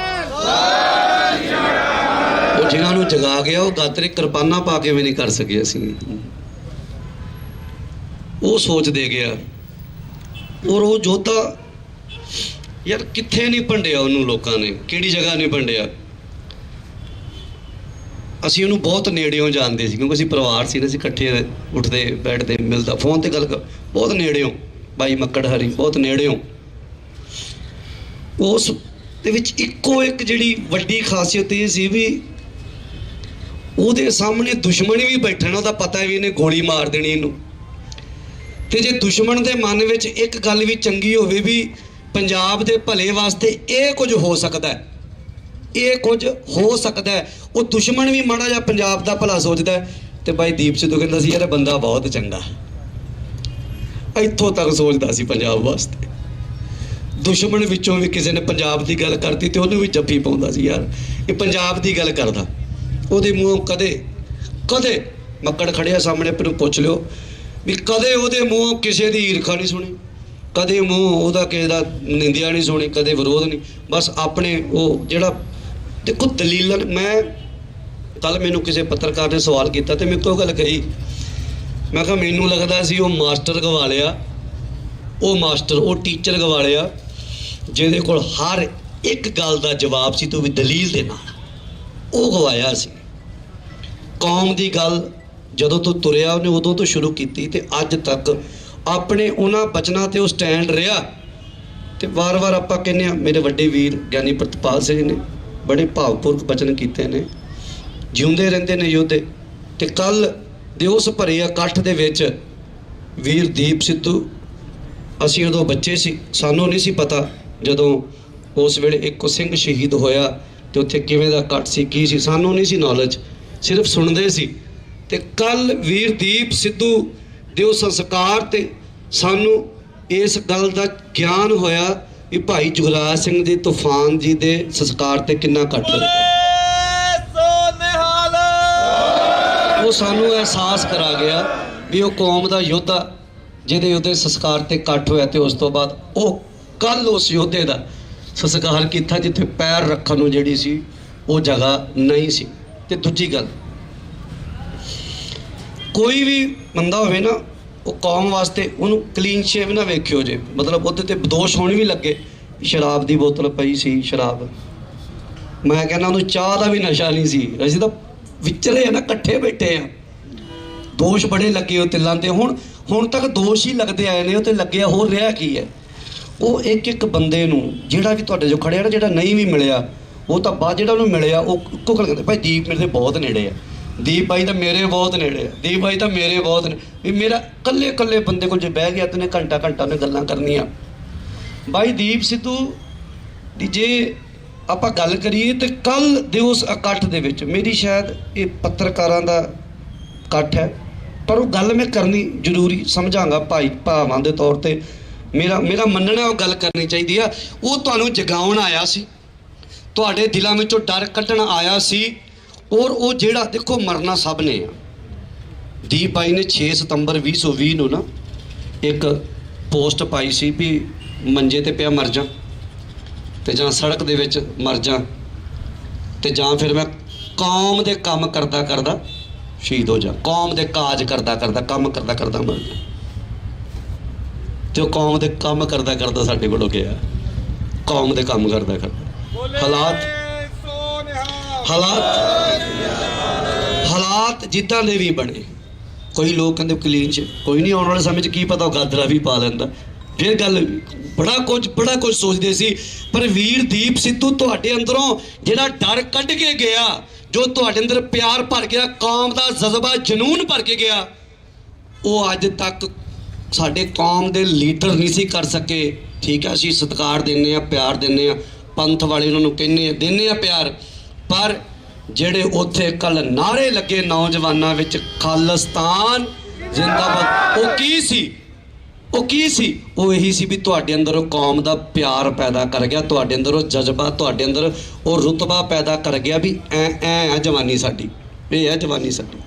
ਉਹ ਜਿਨ੍ਹਾਂ ਨੂੰ ਜਗਾ ਗਿਆ ਉਹ ਗਾਤਰੇ ਕਿਰਪਾਨਾਂ ਪਾ ਕੇ ਵੀ ਨਹੀਂ ਕਰ ਸਕੇ ਅਸੀਂ। ਉਹ ਸੋਚ ਦੇ ਗਿਆ, ਔਰ ਉਹ ਜੋਧਾ ਯਾਰ ਕਿੱਥੇ ਨਹੀਂ ਭੰਡਿਆ ਉਹਨੂੰ ਲੋਕਾਂ ਨੇ, ਕਿਹੜੀ ਜਗ੍ਹਾ ਨਹੀਂ ਭੰਡਿਆ। ਅਸੀਂ ਉਹਨੂੰ ਬਹੁਤ ਨੇੜਿਓਂ ਜਾਣਦੇ ਸੀ, ਕਿਉਂਕਿ ਅਸੀਂ ਪਰਿਵਾਰ ਸੀ ਨਾ, ਅਸੀਂ ਇਕੱਠੇ ਉੱਠਦੇ ਬੈਠਦੇ, ਮਿਲਦਾ, ਫੋਨ ਤੇ ਗੱਲ ਬਹੁਤ ਨੇੜਿਓਂ। ਬਾਈ ਮੱਕੜ ਹਰੀ ਬਹੁਤ ਨੇੜਿਓਂ। ਉਸ ਦੇ ਵਿੱਚ ਇੱਕੋ ਇੱਕ ਜਿਹੜੀ ਵੱਡੀ ਖਾਸੀਅਤ ਇਹ ਸੀ ਵੀ ਉਹਦੇ ਸਾਹਮਣੇ ਦੁਸ਼ਮਣ ਵੀ ਬੈਠਾ ਨਾ, ਉਹਦਾ ਪਤਾ ਵੀ ਇਹਨੇ ਗੋਲੀ ਮਾਰ ਦੇਣੀ ਇਹਨੂੰ। ਤੇ ਜੇ ਦੁਸ਼ਮਣ ਦੇ ਮਨ ਵਿੱਚ ਇੱਕ ਗੱਲ ਵੀ ਚੰਗੀ ਹੋਵੇ ਵੀ ਪੰਜਾਬ ਦੇ ਭਲੇ ਵਾਸਤੇ ਇਹ ਕੁਝ ਹੋ ਸਕਦਾ ਹੈ, ਇਹ ਕੁਝ ਹੋ ਸਕਦਾ ਹੈ, ਉਹ ਦੁਸ਼ਮਣ ਵੀ ਮਾੜਾ ਜਿਹਾ ਪੰਜਾਬ ਦਾ ਭਲਾ ਸੋਚਦਾ। ਤੇ ਬਾਈ ਦੀਪ ਸਿੱਧੂ ਕਹਿੰਦਾ ਸੀ ਯਾਰ ਬੰਦਾ ਬਹੁਤ ਚੰਗਾ, ਇੱਥੋਂ ਤੱਕ ਸੋਚਦਾ ਸੀ ਪੰਜਾਬ ਵਾਸਤੇ। ਦੁਸ਼ਮਣ ਵਿੱਚੋਂ ਵੀ ਕਿਸੇ ਨੇ ਪੰਜਾਬ ਦੀ ਗੱਲ ਕਰਤੀ ਤੇ ਉਹਨੂੰ ਵੀ ਜੱਫੀ ਪਾਉਂਦਾ ਸੀ, ਯਾਰ ਇਹ ਪੰਜਾਬ ਦੀ ਗੱਲ ਕਰਦਾ। ਉਹਦੇ ਮੂੰਹੋਂ ਕਦੇ ਮੱਕੜ ਖੜਿਆ ਸਾਹਮਣੇ, ਪਰ ਪੁੱਛ ਲਿਓ ਵੀ ਕਦੇ ਉਹਦੇ ਮੂੰਹੋਂ ਕਿਸੇ ਦੀ ਈਰਖਾ ਨਹੀਂ ਸੁਣੀ, ਕਦੇ ਮੂੰਹ ਉਹਦਾ ਕਿਸੇ ਦਾ ਨਿੰਦਿਆ ਨਹੀਂ ਸੁਣੀ, ਕਦੇ ਵਿਰੋਧ ਨਹੀਂ। ਬਸ ਆਪਣੇ ਉਹ ਜਿਹੜਾ ਦੇਖੋ ਦਲੀਲਾਂ। ਮੈਂ ਕੱਲ ਮੈਨੂੰ ਕਿਸੇ ਪੱਤਰਕਾਰ ਨੇ ਸਵਾਲ ਕੀਤਾ ਤੇ ਮੇਰੇ ਕੋਲ ਗੱਲ ਕਹੀ, ਮੈਂ ਕਿਹਾ ਮੈਨੂੰ ਲੱਗਦਾ ਸੀ ਉਹ ਮਾਸਟਰ ਗਵਾ ਲਿਆ, ਉਹ ਟੀਚਰ ਗਵਾ ਲਿਆ ਜਿਹਦੇ ਕੋਲ ਹਰ ਇੱਕ ਗੱਲ ਦਾ ਜਵਾਬ ਸੀ ਤੇ ਉਹ ਵੀ ਦਲੀਲ ਦੇ ਨਾਲ, ਉਹ ਗਵਾਇਆ ਸੀ। ਕੌਮ ਦੀ ਗੱਲ ਜਦੋਂ ਤੋਂ ਤੁਰਿਆ ਉਹਨੇ ਉਦੋਂ ਤੋਂ ਸ਼ੁਰੂ ਕੀਤੀ ਤੇ ਅੱਜ ਤੱਕ ਆਪਣੇ ਉਹਨਾਂ ਬਚਨਾਂ ਤੇ ਉਹ ਸਟੈਂਡ ਰਿਹਾ। ਤੇ ਵਾਰ-ਵਾਰ ਆਪਾਂ ਕਹਿੰਦੇ ਹਾਂ, ਮੇਰੇ ਵੱਡੇ ਵੀਰ ਗਿਆਨੀ ਪ੍ਰਿਤਪਾਲ ਸਿੰਘ ਨੇ ਬੜੇ ਭਾਵਪੂਰਕ ਬਚਨ ਕੀਤੇ ਨੇ, ਜਿਉਂਦੇ ਰਹਿੰਦੇ ਨੇ ਯੋਧੇ। ਤੇ ਕੱਲ ਦੇ ਉਸ ਭਰੇ ਇਕੱਠ ਦੇ ਵਿੱਚ ਵੀਰ ਦੀਪ ਸਿੱਧੂ, ਅਸੀਂ ਉਦੋਂ ਬੱਚੇ ਸੀ, ਸਾਨੂੰ ਨਹੀਂ ਸੀ ਪਤਾ ਜਦੋਂ ਉਸ ਵੇਲੇ ਇੱਕੋ ਸਿੰਘ ਸ਼ਹੀਦ ਹੋਇਆ ਤੇ ਉੱਥੇ ਕਿਵੇਂ ਦਾ ਇਕੱਠ ਸੀ, ਕੀ ਸੀ, ਸਾਨੂੰ ਨਹੀਂ ਸੀ ਨੌਲੇਜ, ਸਿਰਫ ਸੁਣਦੇ ਸੀ। ਤੇ ਕੱਲ ਵੀਰ ਦੀਪ ਸਿੱਧੂ ਦੇ ਉਹ ਸੰਸਕਾਰ ਤੇ ਸਾਨੂੰ ਇਸ ਗੱਲ ਦਾ ਗਿਆਨ ਹੋਇਆ ਵੀ ਭਾਈ ਜੁਗਰਾਜ ਸਿੰਘ ਜੀ ਤੂਫਾਨ ਜੀ ਦੇ ਸੰਸਕਾਰ ਤੇ ਕਿੰਨਾ ਇਕੱਠ ਹੋਇਆ। ਉਹ ਸਾਨੂੰ ਅਹਿਸਾਸ ਕਰਾ ਗਿਆ ਵੀ ਉਹ ਕੌਮ ਦਾ ਯੋਧਾ ਜਿਹਦੇ ਉਹਦੇ ਸੰਸਕਾਰ ਤੇ ਇਕੱਠ ਹੋਇਆ। ਤੇ ਉਸ ਤੋਂ ਬਾਅਦ ਉਹ ਕੱਲ ਉਸ ਯੋਧੇ ਦਾ ਸੰਸਕਾਰ ਕੀਤਾ ਜਿੱਥੇ ਪੈਰ ਰੱਖਣ ਨੂੰ ਜਿਹੜੀ ਸੀ ਉਹ ਜਗ੍ਹਾ ਨਹੀਂ ਸੀ। ਤੇ ਦੂਜੀ ਗੱਲ, ਕੋਈ ਵੀ ਬੰਦਾ ਹੋਵੇ ਨਾ, ਉਹ ਕੌਮ ਵਾਸਤੇ ਉਹਨੂੰ ਕਲੀਨ ਸ਼ੇਵ ਨਾ ਵੇਖਿਓ ਜੇ, ਮਤਲਬ ਉਹਦੇ ਤੇ ਦੋਸ਼ ਹੋਣ ਵੀ ਲੱਗੇ। ਸ਼ਰਾਬ ਦੀ ਬੋਤਲ ਪਈ ਸੀ, ਸ਼ਰਾਬ, ਮੈਂ ਕਹਿੰਦਾ ਉਹਨੂੰ ਚਾਹ ਦਾ ਵੀ ਨਸ਼ਾ ਨਹੀਂ ਸੀ। ਅਸੀਂ ਤਾਂ ਵਿਚਲੇ ਆ ਨਾ, ਇਕੱਠੇ ਬੈਠੇ ਆ, ਦੋਸ਼ ਬੜੇ ਲੱਗੇ ਉਹ ਤਿਲਾਂ ਤੇ। ਹੁਣ ਤੱਕ ਦੋਸ਼ ਹੀ ਲੱਗਦੇ ਆਏ ਨੇ, ਉਹ ਤੇ ਲੱਗਿਆ ਹੋਰ ਰਿਹਾ ਕੀ ਹੈ। ਉਹ ਇੱਕ ਬੰਦੇ ਨੂੰ ਜਿਹੜਾ ਵੀ ਤੁਹਾਡੇ ਜੋ ਖੜਿਆ ਨਾ, ਜਿਹੜਾ ਨਹੀਂ ਵੀ ਮਿਲਿਆ, ਉਹ ਤਾਂ ਬਾਅਦ ਜਿਹੜਾ ਉਹਨੂੰ ਮਿਲਿਆ ਉਹ ਇੱਕੋ ਗੱਲ ਕਹਿੰਦੇ, ਭਾਈ ਦੀਪ ਮੇਰੇ ਦੇ ਬਹੁਤ ਨੇੜੇ ਆ, ਦੀਪ ਬਾਈ ਤਾਂ ਮੇਰੇ ਬਹੁਤ ਨੇੜੇ ਆ, ਦੀਪ ਬਾਈ ਤਾਂ ਮੇਰੇ ਬਹੁਤ ਨੇ। ਵੀ ਮੇਰਾ ਇਕੱਲੇ ਬੰਦੇ ਕੋਲ ਜੇ ਬਹਿ ਗਿਆ ਤੇ ਨੇ ਘੰਟਾ ਉਹਨੇ ਗੱਲਾਂ ਕਰਨੀਆਂ। ਬਾਈ ਦੀਪ ਸਿੱਧੂ ਦੀ ਜੇ ਆਪਾਂ ਗੱਲ ਕਰੀਏ ਤੇ ਕੱਲ ਦੇ ਉਸ ਇਕੱਠ ਦੇ ਵਿੱਚ, ਮੇਰੀ ਸ਼ਾਇਦ ਇਹ ਪੱਤਰਕਾਰਾਂ ਦਾ ਇਕੱਠ ਹੈ, ਪਰ ਉਹ ਗੱਲ ਮੈਂ ਕਰਨੀ ਜ਼ਰੂਰੀ ਸਮਝਾਂਗਾ ਭਾਈ ਭਾਵਾਂ ਦੇ ਤੌਰ ਤੇ। ਮੇਰਾ ਮੰਨਣਾ ਉਹ ਗੱਲ ਕਰਨੀ ਚਾਹੀਦੀ ਆ। ਉਹ ਤੁਹਾਨੂੰ ਜਗਾਉਣ ਆਇਆ ਸੀ, ਤੁਹਾਡੇ ਦਿਲਾਂ ਵਿੱਚੋਂ ਡਰ ਕੱਢਣ ਆਇਆ ਸੀ। ਔਰ ਉਹ ਜਿਹੜਾ ਦੇਖੋ ਮਰਨਾ ਸਭ ਨੇ ਆ। ਦੀਪ ਬਾਈ ਨੇ 6 ਸਤੰਬਰ 2020 ਨੂੰ ਨਾ ਇੱਕ ਪੋਸਟ ਪਾਈ ਸੀ ਵੀ ਮੰਜੇ ਤੇ ਪਿਆ ਮਰ ਜਾ, ਤੇ ਜਾਂ ਸੜਕ ਦੇ ਵਿੱਚ ਮਰ ਜਾ, ਤੇ ਜਾਂ ਫਿਰ ਮੈਂ ਕੌਮ ਦੇ ਕੰਮ ਕਰਦਾ ਸ਼ਹੀਦ ਹੋ ਜਾ, ਕੌਮ ਦੇ ਕਾਜ ਕਰਦਾ ਕੰਮ ਕਰਦਾ ਮਰ ਜਾ। ਤੇ ਉਹ ਕੌਮ ਦੇ ਕੰਮ ਕਰਦਾ ਸਾਡੇ ਕੋਲੋਂ ਗਿਆ, ਕੌਮ ਦੇ ਕੰਮ ਕਰਦਾ ਹਾਲਾਤ ਜਿੱਦਾਂ ਦੇ ਵੀ ਬਣੇ। ਕੋਈ ਲੋਕ ਕਹਿੰਦੇ ਕਲੀਨ ਚ, ਕੋਈ ਨਹੀਂ, ਆਉਣ ਵਾਲੇ ਸਮੇਂ 'ਚ ਕੀ ਪਤਾ ਉਹ ਗਾਦਰਾ ਵੀ ਪਾ ਲੈਂਦਾ। ਫਿਰ ਗੱਲ ਬੜਾ ਕੁਝ ਸੋਚਦੇ ਸੀ। ਪਰ ਵੀਰ ਦੀਪ ਸਿੱਧੂ ਤੁਹਾਡੇ ਅੰਦਰੋਂ ਜਿਹੜਾ ਡਰ ਕੱਢ ਕੇ ਗਿਆ, ਜੋ ਤੁਹਾਡੇ ਅੰਦਰ ਪਿਆਰ ਭਰ ਗਿਆ, ਕੌਮ ਦਾ ਜਜ਼ਬਾ ਜਨੂਨ ਭਰ ਕੇ ਗਿਆ, ਉਹ ਅੱਜ ਤੱਕ ਸਾਡੇ ਕੌਮ ਦੇ ਲੀਡਰ ਨਹੀਂ ਸੀ ਕਰ ਸਕੇ। ਠੀਕ ਹੈ, ਅਸੀਂ ਸਤਿਕਾਰ ਦਿੰਦੇ ਹਾਂ, ਪਿਆਰ ਦਿੰਦੇ ਹਾਂ, ਪੰਥ ਵਾਲੇ ਉਹਨਾਂ ਨੂੰ ਦਿੰਦੇ ਹਾਂ ਪਿਆਰ। ਪਰ ਜਿਹੜੇ ਉੱਥੇ ਕੱਲ ਨਾਅਰੇ ਲੱਗੇ ਨੌਜਵਾਨਾਂ ਵਿੱਚ, ਖਾਲਿਸਤਾਨ ਜ਼ਿੰਦਾਬਾਦ, ਉਹ ਕੀ ਸੀ? ਉਹ ਇਹੀ ਸੀ ਵੀ ਤੁਹਾਡੇ ਅੰਦਰ ਉਹ ਕੌਮ ਦਾ ਪਿਆਰ ਪੈਦਾ ਕਰ ਗਿਆ, ਤੁਹਾਡੇ ਅੰਦਰ ਉਹ ਜਜ਼ਬਾ, ਤੁਹਾਡੇ ਅੰਦਰ ਉਹ ਰੁਤਬਾ ਪੈਦਾ ਕਰ ਗਿਆ ਵੀ ਐ ਜਵਾਨੀ ਸਾਡੀ, ਇਹ ਹੈ ਜਵਾਨੀ ਸਾਡੀ।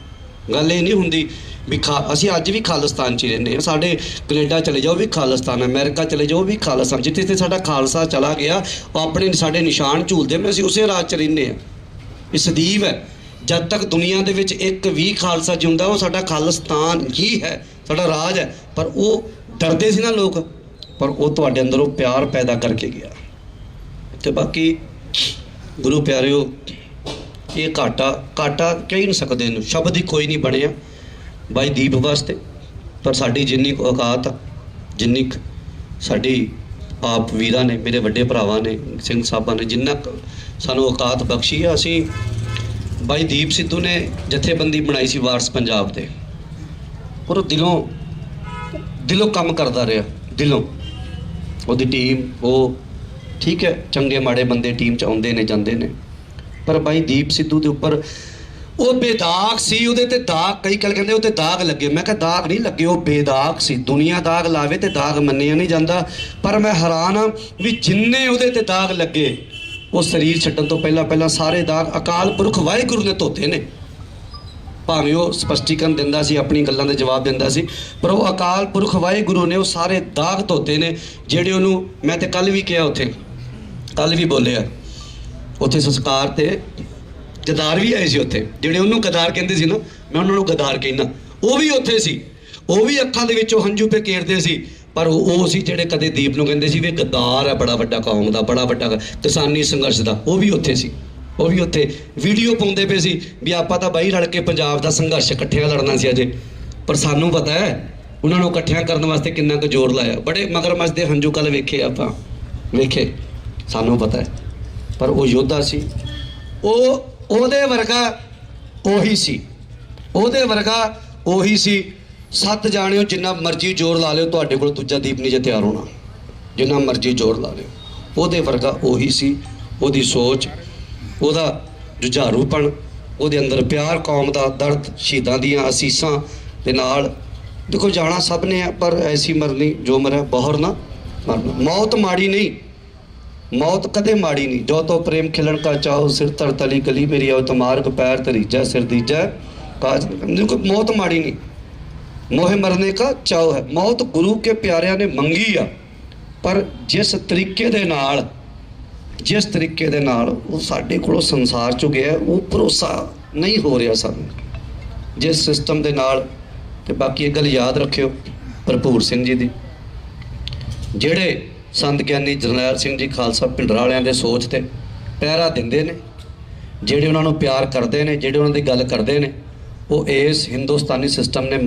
ਗੱਲ ਇਹ ਨਹੀਂ ਹੁੰਦੀ ਵੀ ਅਸੀਂ ਅੱਜ ਵੀ ਖਾਲਿਸਤਾਨ 'ਚ ਹੀ ਰਹਿੰਦੇ ਹਾਂ। ਸਾਡੇ ਕੈਨੇਡਾ ਚਲੇ ਜਾਓ ਵੀ ਖਾਲਿਸਤਾਨ, ਅਮਰੀਕਾ ਚਲੇ ਜਾਓ ਵੀ ਖਾਲਿਸਤਾਨ। ਜਿੱਥੇ ਸਾਡਾ ਖਾਲਸਾ ਚਲਾ ਗਿਆ, ਉਹ ਆਪਣੇ ਸਾਡੇ ਨਿਸ਼ਾਨ ਝੂਲਦੇ ਮੈਂ, ਅਸੀਂ ਉਸੇ ਰਾਜ 'ਚ ਰਹਿੰਦੇ ਹਾਂ। ਇਹ ਸਦੀਵ ਹੈ, ਜਦ ਤੱਕ ਦੁਨੀਆ ਦੇ ਵਿੱਚ ਇੱਕ ਵੀ ਖਾਲਸਾ ਜਿਉਂਦਾ, ਉਹ ਸਾਡਾ ਖਾਲਿਸਤਾਨ ਹੀ ਹੈ, ਸਾਡਾ ਰਾਜ ਹੈ। ਪਰ ਉਹ ਡਰਦੇ ਸੀ ਨਾ ਲੋਕ, ਪਰ ਉਹ ਤੁਹਾਡੇ ਅੰਦਰ ਉਹ ਪਿਆਰ ਪੈਦਾ ਕਰਕੇ ਗਿਆ। ਤੇ ਬਾਕੀ ਗੁਰੂ ਪਿਆਰਿਓ, ਇਹ ਘਾਟਾ ਕਹਿ ਨਹੀਂ ਸਕਦੇ ਇਹਨੂੰ, ਸ਼ਬਦ ਹੀ ਕੋਈ ਨਹੀਂ ਬਣਿਆ ਬਾਈ ਦੀਪ ਵਾਸਤੇ। ਪਰ ਸਾਡੀ ਜਿੰਨੀ ਕੁ ਔਕਾਤ ਆ, ਜਿੰਨੀ ਕੁ ਸਾਡੀ ਆਪ ਵੀਰਾਂ ਨੇ, ਮੇਰੇ ਵੱਡੇ ਭਰਾਵਾਂ ਨੇ, ਸਿੰਘ ਸਾਹਿਬਾਂ ਨੇ ਜਿੰਨਾ ਸਾਨੂੰ ਔਕਾਤ ਬਖਸ਼ੀ ਆ, ਅਸੀਂ ਬਾਈ ਦੀਪ ਸਿੱਧੂ ਨੇ ਜਥੇਬੰਦੀ ਬਣਾਈ ਸੀ ਵਾਰਸ ਪੰਜਾਬ ਦੇ, ਔਰ ਉਹ ਦਿਲੋਂ ਕੰਮ ਕਰਦਾ ਰਿਹਾ, ਦਿਲੋਂ। ਉਹਦੀ ਟੀਮ, ਉਹ ਠੀਕ ਹੈ, ਚੰਗੇ ਮਾੜੇ ਬੰਦੇ ਟੀਮ 'ਚ ਆਉਂਦੇ ਨੇ ਜਾਂਦੇ ਨੇ, ਪਰ ਬਾਈ ਦੀਪ ਸਿੱਧੂ ਦੇ ਉੱਪਰ ਉਹ ਬੇਦਾਗ ਸੀ, ਉਹਦੇ ਤੇ ਦਾਗ, ਕਈ ਕੱਲ ਕਹਿੰਦੇ ਉਹ ਤੇ ਦਾਗ ਲੱਗੇ, ਮੈਂ ਕਿਹਾ ਦਾਗ ਨਹੀਂ ਲੱਗੇ, ਉਹ ਬੇਦਾਗ ਸੀ। ਦੁਨੀਆ ਦਾਗ ਲਾਵੇ ਤੇ ਦਾਗ ਮੰਨਿਆ ਨਹੀਂ ਜਾਂਦਾ, ਪਰ ਮੈਂ ਹੈਰਾਨ ਹਾਂ ਵੀ ਜਿੰਨੇ ਉਹਦੇ ਤੇ ਦਾਗ ਲੱਗੇ, ਉਹ ਸਰੀਰ ਛੱਡਣ ਤੋਂ ਪਹਿਲਾਂ ਸਾਰੇ ਦਾਗ ਅਕਾਲ ਪੁਰਖ ਵਾਹਿਗੁਰੂ ਨੇ ਧੋਤੇ ਨੇ। ਭਾਵੇਂ ਉਹ ਸਪਸ਼ਟੀਕਰਨ ਦਿੰਦਾ ਸੀ, ਆਪਣੀ ਗੱਲਾਂ ਦੇ ਜਵਾਬ ਦਿੰਦਾ ਸੀ, ਪਰ ਉਹ ਅਕਾਲ ਪੁਰਖ ਵਾਹਿਗੁਰੂ ਨੇ ਉਹ ਸਾਰੇ ਦਾਗ ਧੋਤੇ ਨੇ ਜਿਹੜੇ ਉਹਨੂੰ, ਮੈਂ ਤੇ ਕੱਲ ਵੀ ਕਿਹਾ, ਉੱਥੇ ਕੱਲ ਵੀ ਬੋਲਿਆ, ਉੱਥੇ ਸੰਸਕਾਰ ਤੇ ਗਦਾਰ ਵੀ ਆਏ ਸੀ ਉੱਥੇ, ਜਿਹੜੇ ਉਹਨੂੰ ਗਦਾਰ ਕਹਿੰਦੇ ਸੀ ਨਾ, ਮੈਂ ਉਹਨਾਂ ਨੂੰ ਗਦਾਰ ਕਹਿੰਦਾ, ਉਹ ਵੀ ਉੱਥੇ ਸੀ, ਉਹ ਵੀ ਅੱਖਾਂ ਦੇ ਵਿੱਚੋਂ ਹੰਝੂ ਪੇਕੇਰਦੇ ਸੀ, ਪਰ ਉਹ ਸੀ ਜਿਹੜੇ ਕਦੇ ਦੀਪ ਨੂੰ ਕਹਿੰਦੇ ਸੀ ਵੀ ਗਦਾਰ ਹੈ ਬੜਾ ਵੱਡਾ ਕੌਮ ਦਾ, ਬੜਾ ਵੱਡਾ ਕਿਸਾਨੀ ਸੰਘਰਸ਼ ਦਾ, ਉਹ ਵੀ ਉੱਥੇ ਸੀ। ਉਹ ਵੀ ਉੱਥੇ ਵੀਡੀਓ ਪਾਉਂਦੇ ਪਏ ਸੀ ਵੀ ਆਪਾਂ ਤਾਂ ਬਾਈ ਰਲ ਕੇ ਪੰਜਾਬ ਦਾ ਸੰਘਰਸ਼ ਇਕੱਠਿਆਂ ਲੜਨਾ ਸੀ ਅਜੇ, ਪਰ ਸਾਨੂੰ ਪਤਾ ਹੈ ਉਹਨਾਂ ਨੂੰ ਇਕੱਠਿਆਂ ਕਰਨ ਵਾਸਤੇ ਕਿੰਨਾ ਕੁ ਜ਼ੋਰ ਲਾਇਆ। ਬੜੇ ਮਗਰਮੱਛ ਦੇ ਹੰਝੂ ਕੱਲ ਵੇਖੇ ਆਪਾਂ, ਵੇਖੇ, ਸਾਨੂੰ ਪਤਾ ਹੈ, ਪਰ ਉਹ ਯੋਧਾ ਸੀ। ਉਹਦੇ ਵਰਗਾ ਉਹੀ ਸੀ, ਉਹਦੇ ਵਰਗਾ ਉਹੀ ਸੀ। 7 ਜਾਣਿਓ ਜਿੰਨਾ ਮਰਜ਼ੀ ਜ਼ੋਰ ਲਾ ਲਿਓ, ਤੁਹਾਡੇ ਕੋਲ ਦੂਜਾ ਦੀਪ ਨਹੀਂ ਜੇ ਤਿਆਰ ਹੋਣਾ, ਜਿੰਨਾ ਮਰਜ਼ੀ ਜ਼ੋਰ ਲਾ ਲਿਓ, ਉਹਦੇ ਵਰਗਾ ਉਹੀ ਸੀ। ਉਹਦੀ ਸੋਚ, ਉਹਦਾ ਜੁਝਾਰੂਪਣ, ਉਹਦੇ ਅੰਦਰ ਪਿਆਰ ਕੌਮ ਦਾ, ਦਰਦ ਸ਼ਹੀਦਾਂ ਦੀਆਂ ਅਸੀਸਾਂ ਦੇ ਨਾਲ। ਦੇਖੋ ਜਾਣਾ ਸਭ ਨੇ ਹੈ, ਪਰ ਐਸੀ ਮਰਨੀ ਜੋ ਮਰਿਆ ਬਹੁਰ ਨਾ ਮਰਨਾ। ਮੌਤ ਮਾੜੀ ਨਹੀਂ, ਮੌਤ ਕਦੇ ਮਾੜੀ ਨਹੀਂ। ਜੋ ਤੋ ਪ੍ਰੇਮ ਖਿਲਣ ਕਾ ਚਾਹੋ, ਸਿਰ ਧਰ ਤਲੀ ਗਲੀ ਮੇਰੀ ਆਓ ਤੁਮਾਰਗ ਪੈਰ ਧਰੀਜੈ ਸਿਰ ਦੀਜੈ ਕਾਜ। ਦੇਖੋ ਮੌਤ ਮਾੜੀ ਨਹੀਂ, ਮੋਹੇ ਮਰਨੇ ਕਾ ਚਾਓ ਹੈ। ਮੌਤ ਗੁਰੂ ਕੇ ਪਿਆਰਿਆਂ ਨੇ ਮੰਗੀ ਆ, ਪਰ ਜਿਸ ਤਰੀਕੇ ਦੇ ਨਾਲ ਉਹ ਸਾਡੇ ਕੋਲੋਂ ਸੰਸਾਰ ਚੋਂ ਗਿਆ, ਉਹ ਭਰੋਸਾ ਨਹੀਂ ਹੋ ਰਿਹਾ ਸਾਨੂੰ ਜਿਸ ਸਿਸਟਮ ਦੇ ਨਾਲ। ਤੇ ਬਾਕੀ ਇਹ ਗੱਲ ਯਾਦ ਰੱਖਿਓ ਭਰਪੂਰ ਸਿੰਘ ਜੀ ਦੀ, ਜਿਹੜੇ ਸੰਤ ਗਿਆਨੀ ਜਰਨੈਲ ਸਿੰਘ ਜੀ ਖਾਲਸਾ ਭਿੰਡਰਾਂ ਵਾਲਿਆਂ ਦੇ ਸੋਚ ਤੇ ਪਹਿਰਾ ਦਿੰਦੇ ਨੇ, ਜਿਹੜੇ ਉਹਨਾਂ ਨੂੰ ਪਿਆਰ ਕਰਦੇ ਨੇ, ਜਿਹੜੇ ਉਹਨਾਂ ਦੀ ਗੱਲ ਕਰਦੇ ਨੇ, ਉਹ ਇਸ ਹਿੰਦੁਸਤਾਨੀ ਸਿਸਟਮ ਨੇ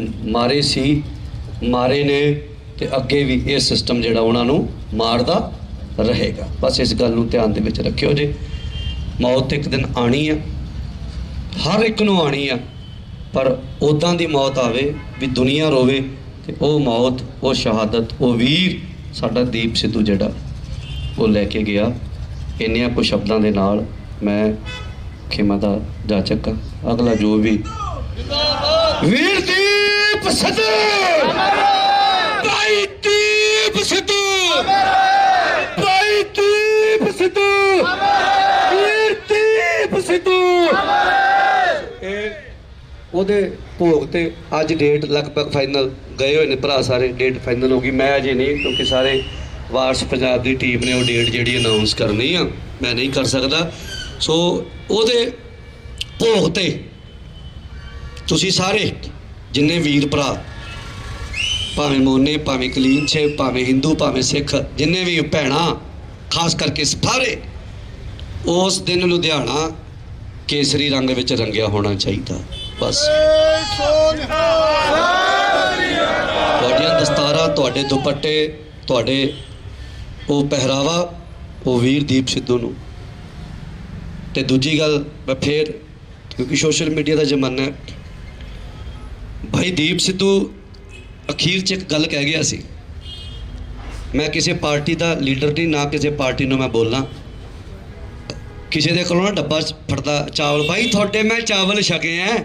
ਮਾਰੇ ਨੇ, ਤੇ ਅੱਗੇ ਵੀ ਇਹ ਸਿਸਟਮ ਜਿਹੜਾ ਉਹਨਾਂ ਨੂੰ ਮਾਰਦਾ ਰਹੇਗਾ। ਬਸ ਇਸ ਗੱਲ ਨੂੰ ਧਿਆਨ ਦੇ ਵਿੱਚ ਰੱਖਿਓ ਜੀ। ਮੌਤ ਇੱਕ ਦਿਨ ਆਣੀ ਆ, ਹਰ ਇੱਕ ਨੂੰ ਆਣੀ ਆ, ਪਰ ਉੱਦਾਂ ਦੀ ਮੌਤ ਆਵੇ ਵੀ ਦੁਨੀਆ ਰੋਵੇ, ਤੇ ਉਹ ਮੌਤ, ਉਹ ਸ਼ਹਾਦਤ, ਉਹ ਵੀਰ ਸਾਡਾ ਦੀਪ ਸਿੱਧੂ ਜਿਹੜਾ ਉਹ ਲੈ ਕੇ ਗਿਆ। ਇੰਨਿਆਂ ਕੁ ਸ਼ਬਦਾਂ ਦੇ ਨਾਲ ਮੈਂ ਖਿਮਾ ਦਾ ਜਾਚਕ ਹਾਂ। ਅਗਲਾ ਜੋ ਵੀ ਵੀਰ ਦੀਪ ਸਿੱਧੂ, ਭਾਈ ਦੀਪ ਸਿੱਧੂ, ਭਾਈ ਦੀਪ ਸਿੱਧੂ, ਵੀਰ ਦੀਪ ਸਿੱਧੂ। ਉਹਦੇ ਭੋਗ ਤੇ ਅੱਜ ਡੇਟ ਲਗਭਗ ਫਾਈਨਲ ਗਏ ਹੋਏ ਨੇ ਭਰਾ ਸਾਰੇ, ਡੇਟ ਫਾਈਨਲ ਹੋ ਗਈ। ਮੈਂ ਅਜੇ ਨਹੀਂ, ਕਿਉਂਕਿ ਸਾਰੇ ਵਾਰਸ ਪੰਜਾਬ ਦੀ ਟੀਮ ਨੇ ਉਹ ਡੇਟ ਜਿਹੜੀ ਅਨਾਉਂਸ ਕਰਨੀ ਆ, ਮੈਂ ਨਹੀਂ ਕਰ ਸਕਦਾ। ਸੋ ਉਹਦੇ ਭੋਗ ਤੇ ਤੁਸੀਂ ਸਾਰੇ ਜਿੰਨੇ ਵੀਰ ਭਰਾ, ਭਾਵੇਂ ਮੋਨੇ, ਭਾਵੇਂ ਕਲੀਨਛੇ, ਭਾਵੇਂ ਹਿੰਦੂ, ਭਾਵੇਂ ਸਿੱਖ, ਜਿੰਨੇ ਵੀ ਭੈਣਾਂ, ਖਾਸ ਕਰਕੇ ਸਾਰੇ, ਉਸ ਦਿਨ ਲੁਧਿਆਣਾ ਕੇਸਰੀ ਰੰਗ ਵਿੱਚ ਰੰਗਿਆ ਹੋਣਾ ਚਾਹੀਦਾ। ਬਸ ਤੁਹਾਡੀਆਂ ਦਸਤਾਰਾਂ, ਤੁਹਾਡੇ ਦੁਪੱਟੇ, ਤੁਹਾਡੇ ਉਹ ਪਹਿਰਾਵਾ, ਉਹ ਵੀਰ ਦੀਪ ਸਿੱਧੂ ਨੂੰ। ਤੇ ਦੂਜੀ ਗੱਲ, ਮੈਂ ਫੇਰ, ਕਿਉਂਕਿ ਸੋਸ਼ਲ ਮੀਡੀਆ ਦਾ ਜ਼ਮਾਨਾ ਹੈ, ਭਾਈ ਦੀਪ ਸਿੱਧੂ ਅਖੀਰ 'ਚ ਇੱਕ ਗੱਲ ਕਹਿ ਗਿਆ ਸੀ, ਮੈਂ ਕਿਸੇ ਪਾਰਟੀ ਦਾ ਲੀਡਰ ਨਹੀਂ, ਨਾ ਕਿਸੇ ਪਾਰਟੀ ਨੂੰ ਮੈਂ ਬੋਲਣਾ, ਕਿਸੇ ਦੇ ਕੋਲੋਂ ਨਾ ਡੱਬਾ ਫੜਦਾ ਚਾਵਲ, ਭਾਈ ਤੁਹਾਡੇ ਮੈਂ ਚਾਵਲ ਛਕੇ ਹੈ,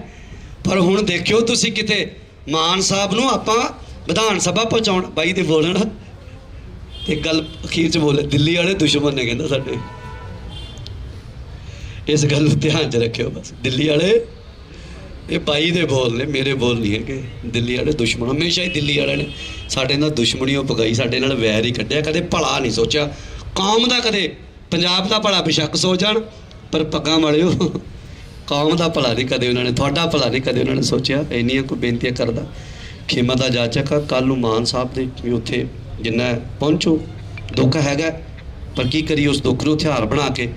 ਪਰ ਹੁਣ ਦੇਖਿਓ ਤੁਸੀਂ ਕਿਤੇ ਮਾਨ ਸਾਹਿਬ ਨੂੰ ਆਪਾਂ ਵਿਧਾਨ ਸਭਾ ਪਹੁੰਚਾਉਣ, ਬਾਈ ਦੇ ਬੋਲਣਾ। ਤੇ ਗੱਲ ਅਖੀਰ 'ਚ ਬੋਲੇ, ਦਿੱਲੀ ਵਾਲੇ ਦੁਸ਼ਮਣ ਨੇ ਕਹਿੰਦਾ ਸਾਡੇ, ਇਸ ਗੱਲ ਨੂੰ ਧਿਆਨ 'ਚ ਰੱਖਿਓ। ਬਸ ਦਿੱਲੀ ਵਾਲੇ, ਇਹ ਬਾਈ ਦੇ ਬੋਲ ਨੇ, ਮੇਰੇ ਬੋਲ ਨਹੀਂ ਹੈਗੇ। ਦਿੱਲੀ ਵਾਲੇ ਦੁਸ਼ਮਣ, ਹਮੇਸ਼ਾ ਹੀ ਦਿੱਲੀ ਵਾਲਿਆਂ ਨੇ ਸਾਡੇ ਨਾਲ ਦੁਸ਼ਮਣੀ ਉਹ ਪਕਾਈ, ਸਾਡੇ ਨਾਲ ਵੈਰ ਹੀ ਕੱਢਿਆ, ਕਦੇ ਭਲਾ ਨਹੀਂ ਸੋਚਿਆ ਕੌਮ ਦਾ, ਕਦੇ ਪੰਜਾਬ ਦਾ ਭਲਾ ਬੇਸ਼ੱਕ ਸੋਚ ਜਾਣ, ਪਰ ਪੱਗਾਂ ਵਾਲਿਓ ਕੌਮ ਦਾ ਭਲਾ ਨਹੀਂ ਕਦੇ ਉਹਨਾਂ ਨੇ, ਤੁਹਾਡਾ ਭਲਾ ਨਹੀਂ ਕਦੇ ਉਹਨਾਂ ਨੇ ਸੋਚਿਆ। ਇੰਨੀਆਂ ਕੋਈ ਬੇਨਤੀਆਂ ਕਰਦਾ। ਖੇਮਾ ਦਾ ਜਾਚਕ ਆ, ਕੱਲ੍ਹ ਨੂੰ ਮਾਨ ਸਾਹਿਬ ਦੇ ਵੀ ਉੱਥੇ ਜਿੰਨਾ ਪਹੁੰਚੋ, ਦੁੱਖ ਹੈਗਾ, ਪਰ ਕੀ ਕਰੀਏ, ਉਸ ਦੁੱਖ ਨੂੰ ਹਥਿਆਰ ਬਣਾ ਕੇ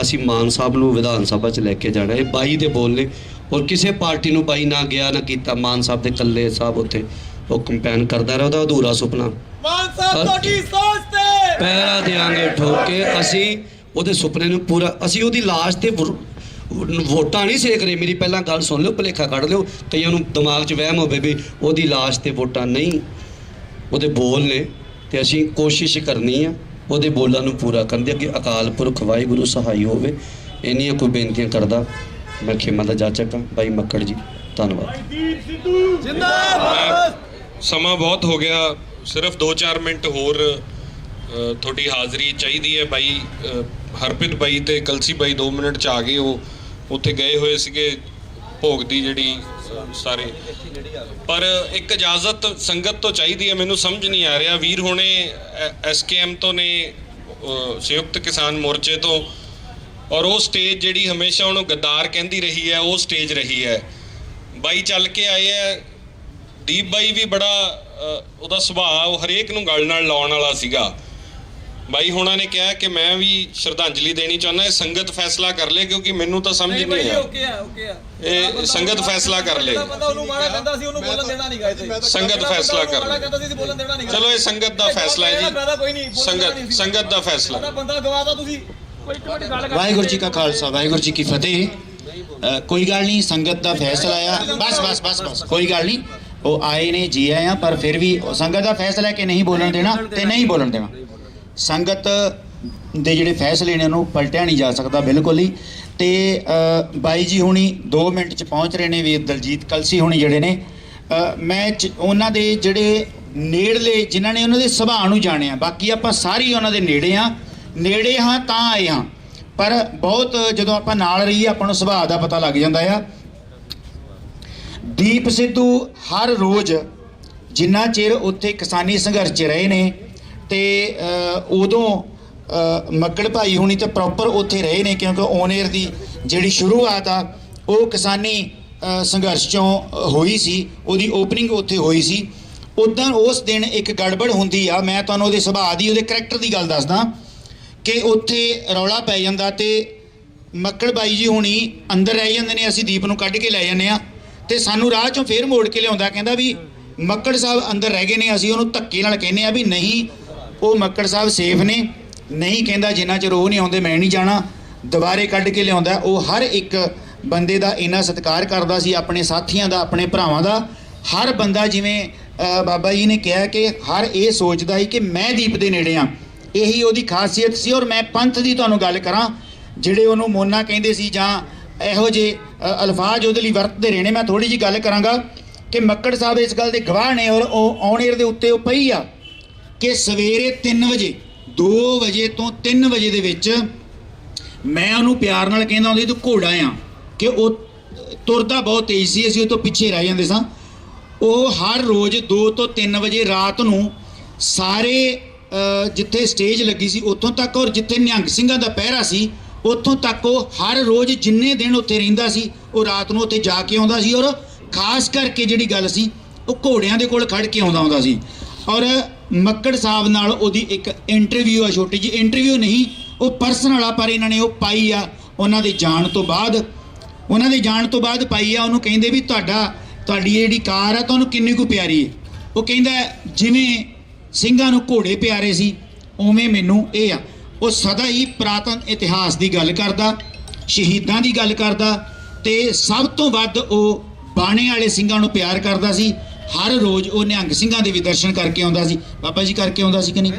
ਅਸੀਂ ਮਾਨ ਸਾਹਿਬ ਨੂੰ ਵਿਧਾਨ ਸਭਾ 'ਚ ਲੈ ਕੇ ਜਾਣਾ। ਇਹ ਬਾਈ ਦੇ ਬੋਲ ਨੇ, ਔਰ ਕਿਸੇ ਪਾਰਟੀ ਨੂੰ ਬਾਈ ਨਾ ਗਿਆ ਨਾ ਕੀਤਾ। ਮਾਨ ਸਾਹਿਬ ਦੇ ਇਕੱਲੇ ਸਾਹਿਬ ਉੱਥੇ ਉਹ ਕੰਪੇਨ ਕਰਦਾ ਰਿਹਾ, ਉਹਦਾ ਅਧੂਰਾ ਸੁਪਨਾ। ਮਾਨ ਸਾਹਿਬ ਤੁਹਾਡੀ ਸੋਚ ਤੇ ਪਹਿਰਾ ਦਿਆਂਗੇ ਠੋਕ ਕੇ, ਅਸੀਂ ਉਹਦੇ ਸੁਪਨੇ ਨੂੰ ਪੂਰਾ, ਅਸੀਂ ਉਹਦੀ ਲਾਸ਼ ਤੇ ਵੋਟਾਂ ਨਹੀਂ ਸੇਕ ਰਹੇ। ਮੇਰੀ ਪਹਿਲਾਂ ਗੱਲ ਸੁਣ ਲਿਓ, ਭੁਲੇਖਾ ਕੱਢ ਲਿਓ, ਕਈਆਂ ਨੂੰ ਦਿਮਾਗ 'ਚ ਵਹਿਮ ਹੋਵੇ ਵੀ ਉਹਦੀ ਲਾਸ਼ ਤੇ ਵੋਟਾਂ ਨਹੀਂ, ਉਹਦੇ ਬੋਲ ਨੇ, ਤੇ ਅਸੀਂ ਕੋਸ਼ਿਸ਼ ਕਰਨੀ ਆ ਉਹਦੇ ਬੋਲਾਂ ਨੂੰ ਪੂਰਾ ਕਰਨ ਦੀ। ਅੱਗੇ ਅਕਾਲ ਪੁਰਖ ਵਾਹਿਗੁਰੂ ਸਹਾਈ ਹੋਵੇ। ਇੰਨੀਆਂ ਕੋਈ ਬੇਨਤੀਆਂ ਕਰਦਾ ਮੈਂ ਖੇਮਾ ਦਾ ਜਾਚਕ ਹਾਂ। ਬਾਈ ਮੱਕੜ ਜੀ ਧੰਨਵਾਦ। ਸਮਾਂ ਬਹੁਤ ਹੋ ਗਿਆ, ਸਿਰਫ 2-4 ਮਿੰਟ ਹੋਰ ਤੁਹਾਡੀ ਹਾਜ਼ਰੀ ਚਾਹੀਦੀ ਹੈ। ਬਾਈ ਹਰਪ੍ਰੀਤ ਬਾਈ ਤੇ ਕਲਸੀ ਬਾਈ 2 ਮਿੰਟ 'ਚ ਆ ਗਏ, ਉਹ ਉੱਥੇ ਗਏ ਹੋਏ ਸੀਗੇ ਭੋਗ ਦੀ ਜਿਹੜੀ ਸਾਰੇ, ਪਰ ਇੱਕ ਇਜਾਜ਼ਤ ਸੰਗਤ ਤੋਂ ਚਾਹੀਦੀ ਹੈ। ਮੈਨੂੰ ਸਮਝ ਨਹੀਂ ਆ ਰਿਹਾ, ਵੀਰ ਹੁਣੇ SKM ਤੋਂ ਨੇ, ਸੰਯੁਕਤ ਕਿਸਾਨ ਮੋਰਚੇ ਤੋਂ, ਔਰ ਉਹ ਸਟੇਜ ਜਿਹੜੀ ਹਮੇਸ਼ਾ ਉਹਨੂੰ ਗੱਦਾਰ ਕਹਿੰਦੀ ਰਹੀ ਹੈ, ਉਹ ਸਟੇਜ ਰਹੀ ਹੈ। ਬਾਈ ਚੱਲ ਕੇ ਆਏ ਹੈ, ਦੀਪ ਬਾਈ ਵੀ ਬੜਾ ਉਹਦਾ ਸੁਭਾਅ ਉਹ ਹਰੇਕ ਨੂੰ ਗੱਲ ਨਾਲ ਲਾਉਣ ਵਾਲਾ ਸੀਗਾ। ਬਾਈ ਹੁਣਾਂ ਨੇ ਕਿਹਾ ਕਿ ਮੈਂ ਵੀ ਸ਼ਰਧਾਂਜਲੀ ਦੇਣੀ ਚਾਹੁੰਦਾ, ਇਹ ਸੰਗਤ ਫੈਸਲਾ ਕਰ ਲੇ, ਕਿਉਂਕਿ ਮੈਨੂੰ ਤਾਂ ਸਮਝ ਨਹੀਂ ਆਇਆ। ਇਹ ਸੰਗਤ ਫੈਸਲਾ ਕਰ ਲੇ, ਸੰਗਤ ਫੈਸਲਾ ਕਰ ਲੇ। ਚਲੋ ਇਹ ਸੰਗਤ ਦਾ ਫੈਸਲਾ ਹੈ ਜੀ, ਸੰਗਤ ਦਾ ਫੈਸਲਾ। ਵਾਹਿਗੁਰੂ ਜੀ ਕਾ ਖਾਲਸਾ, ਵਾਹਿਗੁਰੂ ਜੀ ਕੀ ਫਤਿਹ। ਕੋਈ ਗੱਲ ਨਹੀਂ, ਸੰਗਤ ਦਾ ਫੈਸਲਾ ਆ। ਬਸ ਕੋਈ ਗੱਲ ਨਹੀਂ, ਉਹ ਆਏ ਨੇ, ਜੀ ਆਏ ਆ, ਪਰ ਫਿਰ ਵੀ ਸੰਗਤ ਦਾ ਫੈਸਲਾ ਹੈ ਕਿ ਨਹੀਂ ਬੋਲਣ ਦੇਣਾ ਤੇ ਨਹੀਂ ਬੋਲਣ ਦੇਣਾ। ਸੰਗਤ ਦੇ ਜਿਹੜੇ ਫੈਸਲੇ ਨੇ ਉਹਨੂੰ ਪਲਟਿਆ ਨਹੀਂ ਜਾ ਸਕਦਾ ਬਿਲਕੁਲ ਹੀ। ਤੇ ਬਾਈ ਜੀ ਹੁਣੀ 2 ਮਿੰਟ 'ਚ ਪਹੁੰਚ ਰਹੇ ਨੇ, ਵੀਰ ਦਲਜੀਤ ਕਲਸੀ ਹੁਣੀ ਜਿਹੜੇ ਨੇ, ਮੈਂ ਉਹਨਾਂ ਦੇ ਜਿਹੜੇ ਨੇੜਲੇ ਜਿਨ੍ਹਾਂ ਨੇ ਉਹਨਾਂ ਦੇ ਸੁਭਾਅ ਨੂੰ ਜਾਣਿਆ, ਬਾਕੀ ਆਪਾਂ ਸਾਰੇ ਉਹਨਾਂ ਦੇ ਨੇੜੇ ਹਾਂ ਤਾਂ ਆਏ ਹਾਂ, ਪਰ ਬਹੁਤ ਜਦੋਂ ਆਪਾਂ ਨਾਲ ਰਹੀਏ ਆਪਾਂ ਨੂੰ ਸੁਭਾਅ ਦਾ ਪਤਾ ਲੱਗ ਜਾਂਦਾ ਆ। ਦੀਪ ਸਿੱਧੂ ਹਰ ਰੋਜ਼ ਜਿੰਨਾ ਚਿਰ ਉੱਥੇ ਕਿਸਾਨੀ ਸੰਘਰਸ਼ 'ਚ ਰਹੇ ਨੇ, ਤੇ ਉਦੋਂ ਮੱਕੜ ਭਾਈ ਹੁਣੀ ਤਾਂ ਪ੍ਰੋਪਰ ਉੱਥੇ ਰਹੇ ਨੇ, ਕਿਉਂਕਿ ਔਨ ਏਅਰ ਦੀ ਜਿਹੜੀ ਸ਼ੁਰੂਆਤ ਆ ਉਹ ਕਿਸਾਨੀ ਸੰਘਰਸ਼ 'ਚੋਂ ਹੋਈ ਸੀ, ਉਹਦੀ ਓਪਨਿੰਗ ਉੱਥੇ ਹੋਈ ਸੀ। ਉੱਦਾਂ ਉਸ ਦਿਨ ਇੱਕ ਗੜਬੜ ਹੁੰਦੀ ਆ, ਮੈਂ ਤੁਹਾਨੂੰ ਉਹਦੇ ਸੁਭਾਅ ਦੀ, ਉਹਦੇ ਕਰੈਕਟਰ ਦੀ ਗੱਲ ਦੱਸਦਾ ਕਿ ਉੱਥੇ ਰੌਲਾ ਪੈ ਜਾਂਦਾ ਤੇ ਮੱਕੜ ਬਾਈ ਜੀ ਹੁਣੀ ਅੰਦਰ ਰਹਿ ਜਾਂਦੇ ਨੇ, ਅਸੀਂ ਦੀਪ ਨੂੰ ਕੱਢ ਕੇ ਲੈ ਜਾਂਦੇ ਆ, ਤੇ ਸਾਨੂੰ ਰਾਹ 'ਚੋਂ ਫੇਰ ਮੋੜ ਕੇ ਲਿਆਉਂਦਾ, ਕਹਿੰਦਾ ਵੀ ਮੱਕੜ ਸਾਹਿਬ ਅੰਦਰ ਰਹਿ ਗਏ ਨੇ। ਅਸੀਂ ਉਹਨੂੰ ਧੱਕੇ ਨਾਲ ਕਹਿੰਦੇ ਆ ਵੀ ਨਹੀਂ, ਉਹ ਮੱਕੜ ਸਾਹਿਬ ਸੇਫ ਨੇ, ਨਹੀਂ ਕਹਿੰਦਾ ਜਿੰਨਾ ਚਿਰ ਉਹ ਨਹੀਂ ਆਉਂਦੇ ਮੈਂ ਨਹੀਂ ਜਾਣਾ। ਦੁਬਾਰੇ ਕੱਢ ਕੇ ਲਿਆਉਂਦਾ। ਉਹ ਹਰ ਇੱਕ ਬੰਦੇ ਦਾ ਇੰਨਾ ਸਤਿਕਾਰ ਕਰਦਾ ਸੀ, ਆਪਣੇ ਸਾਥੀਆਂ ਦਾ, ਆਪਣੇ ਭਰਾਵਾਂ ਦਾ। ਹਰ ਬੰਦਾ, ਜਿਵੇਂ ਬਾਬਾ ਜੀ ਨੇ ਕਿਹਾ ਕਿ ਹਰ ਇਹ ਸੋਚਦਾ ਸੀ ਕਿ ਮੈਂ ਦੀਪ ਦੇ ਨੇੜੇ ਆ, ਇਹੀ ਉਹਦੀ ਖਾਸੀਅਤ ਸੀ। ਔਰ ਮੈਂ ਪੰਥ ਦੀ ਤੁਹਾਨੂੰ ਗੱਲ ਕਰਾਂ, ਜਿਹੜੇ ਉਹਨੂੰ ਮੋਨਾ ਕਹਿੰਦੇ ਸੀ ਜਾਂ ਇਹੋ ਜਿਹੇ ਅਲਫਾਜ਼ ਉਹਦੇ ਲਈ ਵਰਤਦੇ ਰਹੇ ਨੇ, ਮੈਂ ਥੋੜ੍ਹੀ ਜਿਹੀ ਗੱਲ ਕਰਾਂਗਾ ਕਿ ਮੱਕੜ ਸਾਹਿਬ ਇਸ ਗੱਲ ਦੇ ਗਵਾਹ ਨੇ। ਔਰ ਉਹ ਔਨ ਏਅਰ ਦੇ ਉੱਤੇ ਉਹ ਪਈ ਆ ਕਿ ਸਵੇਰੇ 3 ਵਜੇ 2 ਵਜੇ ਤੋਂ 3 ਵਜੇ ਦੇ ਵਿੱਚ ਮੈਂ ਉਹਨੂੰ ਪਿਆਰ ਨਾਲ ਕਹਿੰਦਾ ਹੁੰਦੀ ਤੂੰ ਘੋੜਾ ਆ, ਕਿ ਉਹ ਤੁਰਦਾ ਬਹੁਤ ਤੇਜ਼ ਸੀ, ਅਸੀਂ ਉਹ ਤੋਂ ਪਿੱਛੇ ਰਹਿ ਜਾਂਦੇ ਸਾਂ। ਉਹ ਹਰ ਰੋਜ਼ 2 ਤੋਂ 3 ਵਜੇ ਰਾਤ ਨੂੰ ਸਾਰੇ ਜਿੱਥੇ ਸਟੇਜ ਲੱਗੀ ਸੀ ਉੱਥੋਂ ਤੱਕ, ਔਰ ਜਿੱਥੇ ਨਿਹੰਗ ਸਿੰਘਾਂ ਦਾ ਪਹਿਰਾ ਸੀ ਉੱਥੋਂ ਤੱਕ, ਉਹ ਹਰ ਰੋਜ਼ ਜਿੰਨੇ ਦਿਨ ਉੱਥੇ ਰਹਿੰਦਾ ਸੀ ਉਹ ਰਾਤ ਨੂੰ ਉੱਥੇ ਜਾ ਕੇ ਆਉਂਦਾ ਸੀ। ਔਰ ਖਾਸ ਕਰਕੇ ਜਿਹੜੀ ਗੱਲ ਸੀ, ਉਹ ਘੋੜਿਆਂ ਦੇ ਕੋਲ ਖੜ ਕੇ ਆਉਂਦਾ ਸੀ। ਔਰ ਮੱਕੜ ਸਾਹਿਬ ਨਾਲ ਉਹਦੀ ਇੱਕ ਇੰਟਰਵਿਊ ਆ, ਛੋਟੀ ਜਿਹੀ ਇੰਟਰਵਿਊ ਨਹੀਂ, ਉਹ ਪਰਸਨਲ ਆ, ਪਰ ਇਹਨਾਂ ਨੇ ਉਹ ਪਾਈ ਆ ਉਹਨਾਂ ਦੇ ਜਾਣ ਤੋਂ ਬਾਅਦ ਪਾਈ ਆ। ਉਹਨੂੰ ਕਹਿੰਦੇ ਵੀ ਤੁਹਾਡੀ ਜਿਹੜੀ ਕਾਰ ਆ ਤੁਹਾਨੂੰ ਕਿੰਨੀ ਕੁ ਪਿਆਰੀ ਹੈ? ਉਹ ਕਹਿੰਦਾ ਜਿਵੇਂ ਸਿੰਘਾਂ ਨੂੰ ਘੋੜੇ ਪਿਆਰੇ ਸੀ ਉਵੇਂ ਮੈਨੂੰ ਇਹ ਆ। ਉਹ ਸਦਾ ਹੀ ਪੁਰਾਤਨ ਇਤਿਹਾਸ ਦੀ ਗੱਲ ਕਰਦਾ, ਸ਼ਹੀਦਾਂ ਦੀ ਗੱਲ ਕਰਦਾ, ਤੇ ਸਭ ਤੋਂ ਵੱਧ ਉਹ ਬਾਣੇ ਵਾਲੇ ਸਿੰਘਾਂ ਨੂੰ ਪਿਆਰ ਕਰਦਾ ਸੀ। ਹਰ ਰੋਜ਼ ਉਹ ਨਿਹੰਗ ਸਿੰਘਾਂ ਦੇ ਵੀ ਦਰਸ਼ਨ ਕਰਕੇ ਆਉਂਦਾ ਸੀ। ਬਾਬਾ ਜੀ ਕਰਕੇ ਆਉਂਦਾ ਸੀ ਕਿ ਨਹੀਂ?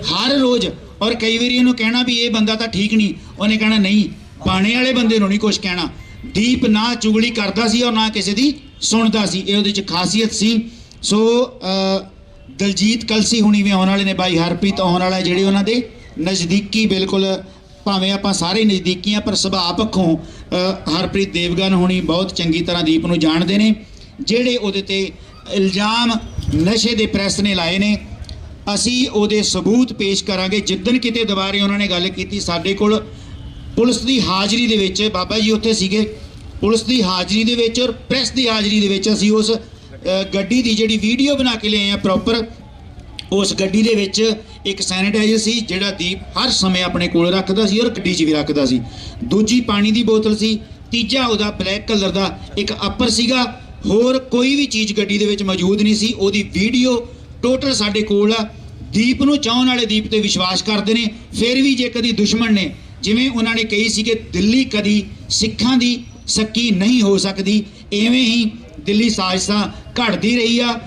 ਹਰ ਰੋਜ਼। ਔਰ ਕਈ ਵਾਰੀ ਇਹਨੂੰ ਕਹਿਣਾ ਵੀ ਇਹ ਬੰਦਾ ਤਾਂ ਠੀਕ ਨਹੀਂ, ਉਹਨੇ ਕਹਿਣਾ ਨਹੀਂ, ਬਾਣੇ ਵਾਲੇ ਬੰਦੇ ਨੂੰ ਨਹੀਂ ਕੁਛ ਕਹਿਣਾ। ਦੀਪ ਨਾ ਚੁਗਲੀ ਕਰਦਾ ਸੀ ਔਰ ਨਾ ਕਿਸੇ ਦੀ ਸੁਣਦਾ ਸੀ, ਇਹ ਉਹਦੇ 'ਚ ਖਾਸੀਅਤ ਸੀ। ਸੋ ਦਲਜੀਤ ਕਲਸੀ ਹੁਣੀ ਵੀ ਆਉਣ ਵਾਲੇ ਨੇ, ਬਾਈ ਹਰਪ੍ਰੀਤ ਆਉਣ ਵਾਲਾ, ਜਿਹੜੇ ਉਹਨਾਂ ਦੇ ਨਜ਼ਦੀਕੀ, ਬਿਲਕੁਲ ਭਾਵੇਂ ਆਪਾਂ ਸਾਰੇ ਨਜ਼ਦੀਕੀ ਆ, ਪਰ ਸੁਭਾਅ ਪੱਖੋਂ ਹਰਪ੍ਰੀਤ ਦੇਵਗਨ ਹੁਣੀ ਬਹੁਤ ਚੰਗੀ ਤਰ੍ਹਾਂ ਦੀਪ ਨੂੰ ਜਾਣਦੇ ਨੇ। ਜਿਹੜੇ ਉਹਦੇ ਤੇ ਇਲਜ਼ਾਮ ਨਸ਼ੇ ਦੇ ਪ੍ਰੈਸ ਨੇ ਲਾਏ ਨੇ, ਅਸੀਂ ਉਹਦੇ ਸਬੂਤ ਪੇਸ਼ ਕਰਾਂਗੇ। ਜਿੱਦਣ ਕਿਤੇ ਦੁਬਾਰੇ ਉਹਨਾਂ ਨੇ ਗੱਲ ਕੀਤੀ, ਸਾਡੇ ਕੋਲ ਪੁਲਿਸ ਦੀ ਹਾਜ਼ਰੀ ਦੇ ਵਿੱਚ, ਬਾਬਾ ਜੀ ਉੱਥੇ ਸੀਗੇ, ਪੁਲਿਸ ਦੀ ਹਾਜ਼ਰੀ ਦੇ ਵਿੱਚ ਔਰ ਪ੍ਰੈਸ ਦੀ ਹਾਜ਼ਰੀ ਦੇ ਵਿੱਚ ਅਸੀਂ ਉਸ ਗੱਡੀ ਦੀ ਜਿਹੜੀ ਵੀਡੀਓ ਬਣਾ ਕੇ ਲਿਆਏ ਆ ਪ੍ਰੋਪਰ। ਉਸ ਗੱਡੀ ਦੇ ਵਿੱਚ ਇੱਕ ਸੈਨੀਟਾਈਜ਼ਰ ਸੀ ਜਿਹੜਾ ਦੀਪ ਹਰ ਸਮੇਂ ਆਪਣੇ ਕੋਲ ਰੱਖਦਾ ਸੀ ਔਰ ਗੱਡੀ 'ਚ ਵੀ ਰੱਖਦਾ ਸੀ। ਦੂਜੀ ਪਾਣੀ ਦੀ ਬੋਤਲ ਸੀ। ਤੀਜਾ ਉਹਦਾ ਬਲੈਕ ਕਲਰ ਦਾ ਇੱਕ ਅੱਪਰ ਸੀਗਾ। ਹੋਰ ਕੋਈ ਵੀ ਚੀਜ਼ ਗੱਡੀ ਦੇ ਵਿੱਚ ਮੌਜੂਦ ਨਹੀਂ ਸੀ। ਉਹਦੀ ਵੀਡੀਓ ਟੋਟਲ ਸਾਡੇ ਕੋਲ ਆ। ਦੀਪ ਨੂੰ ਚਾਹਣ ਵਾਲੇ ਦੀਪ ਤੇ ਵਿਸ਼ਵਾਸ ਕਰਦੇ ਨੇ। ਫਿਰ ਵੀ ਜੇ ਕਦੀ ਦੁਸ਼ਮਣ ਨੇ, ਜਿਵੇਂ ਉਹਨਾਂ ਨੇ ਕਹੀ ਸੀ ਕਿ ਦਿੱਲੀ ਕਦੀ ਸਿੱਖਾਂ ਦੀ ਸੱਕੀ ਨਹੀਂ ਹੋ ਸਕਦੀ, ਐਵੇਂ ਹੀ ਦਿੱਲੀ ਸਾਜ਼ਿਸ਼ਾਂ ਘੜਦੀ ਰਹੀ ਆ।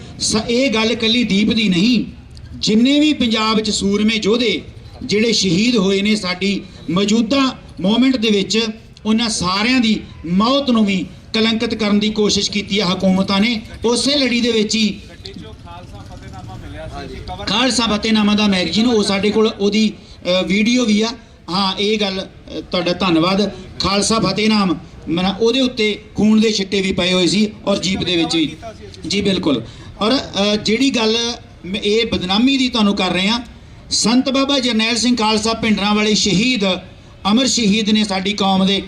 ਇਹ ਗੱਲ ਇਕੱਲੀ ਦੀਪ ਦੀ ਨਹੀਂ, ਜਿੰਨੇ ਵੀ ਪੰਜਾਬ 'ਚ ਸੂਰਮੇ ਯੋਧੇ ਜਿਹੜੇ ਸ਼ਹੀਦ ਹੋਏ ਨੇ ਸਾਡੀ ਮੌਜੂਦਾ ਮੂਵਮੈਂਟ ਦੇ ਵਿੱਚ, ਉਹਨਾਂ ਸਾਰਿਆਂ ਦੀ ਮੌਤ ਨੂੰ ਵੀ ਕਲੰਕਿਤ ਕਰਨ ਦੀ ਕੋਸ਼ਿਸ਼ ਕੀਤੀ ਹੈ ਹਕੂਮਤਾਂ ਨੇ। ਉਸੇ ਲੜੀ ਦੇ ਵਿੱਚ ਹੀ ਖਾਲਸਾ ਫਤਿਹਨਾਮਾ ਦਾ ਮੈਗਜ਼ੀਨ, ਉਹ ਸਾਡੇ ਕੋਲ ਉਹਦੀ ਵੀਡੀਓ ਵੀ ਆ। ਹਾਂ, ਇਹ ਗੱਲ ਤੁਹਾਡਾ ਧੰਨਵਾਦ। ਖਾਲਸਾ ਫਤਿਹਨਾਮ ਉਹਦੇ ਉੱਤੇ ਖੂਨ ਦੇ ਛਿੱਟੇ ਵੀ ਪਏ ਹੋਏ ਸੀ ਔਰ ਜੀਪ ਦੇ ਵਿੱਚ ਵੀ। ਜੀ ਬਿਲਕੁਲ। ਔਰ ਜਿਹੜੀ ਗੱਲ ਇਹ ਬਦਨਾਮੀ ਦੀ ਤੁਹਾਨੂੰ ਕਰ ਰਹੇ ਹਾਂ, ਸੰਤ ਬਾਬਾ ਜਰਨੈਲ ਸਿੰਘ ਖਾਲਸਾ ਭਿੰਡਰਾਂ ਵਾਲੇ ਸ਼ਹੀਦ, ਅਮਰ ਸ਼ਹੀਦ ਨੇ ਸਾਡੀ ਕੌਮ ਦੇ,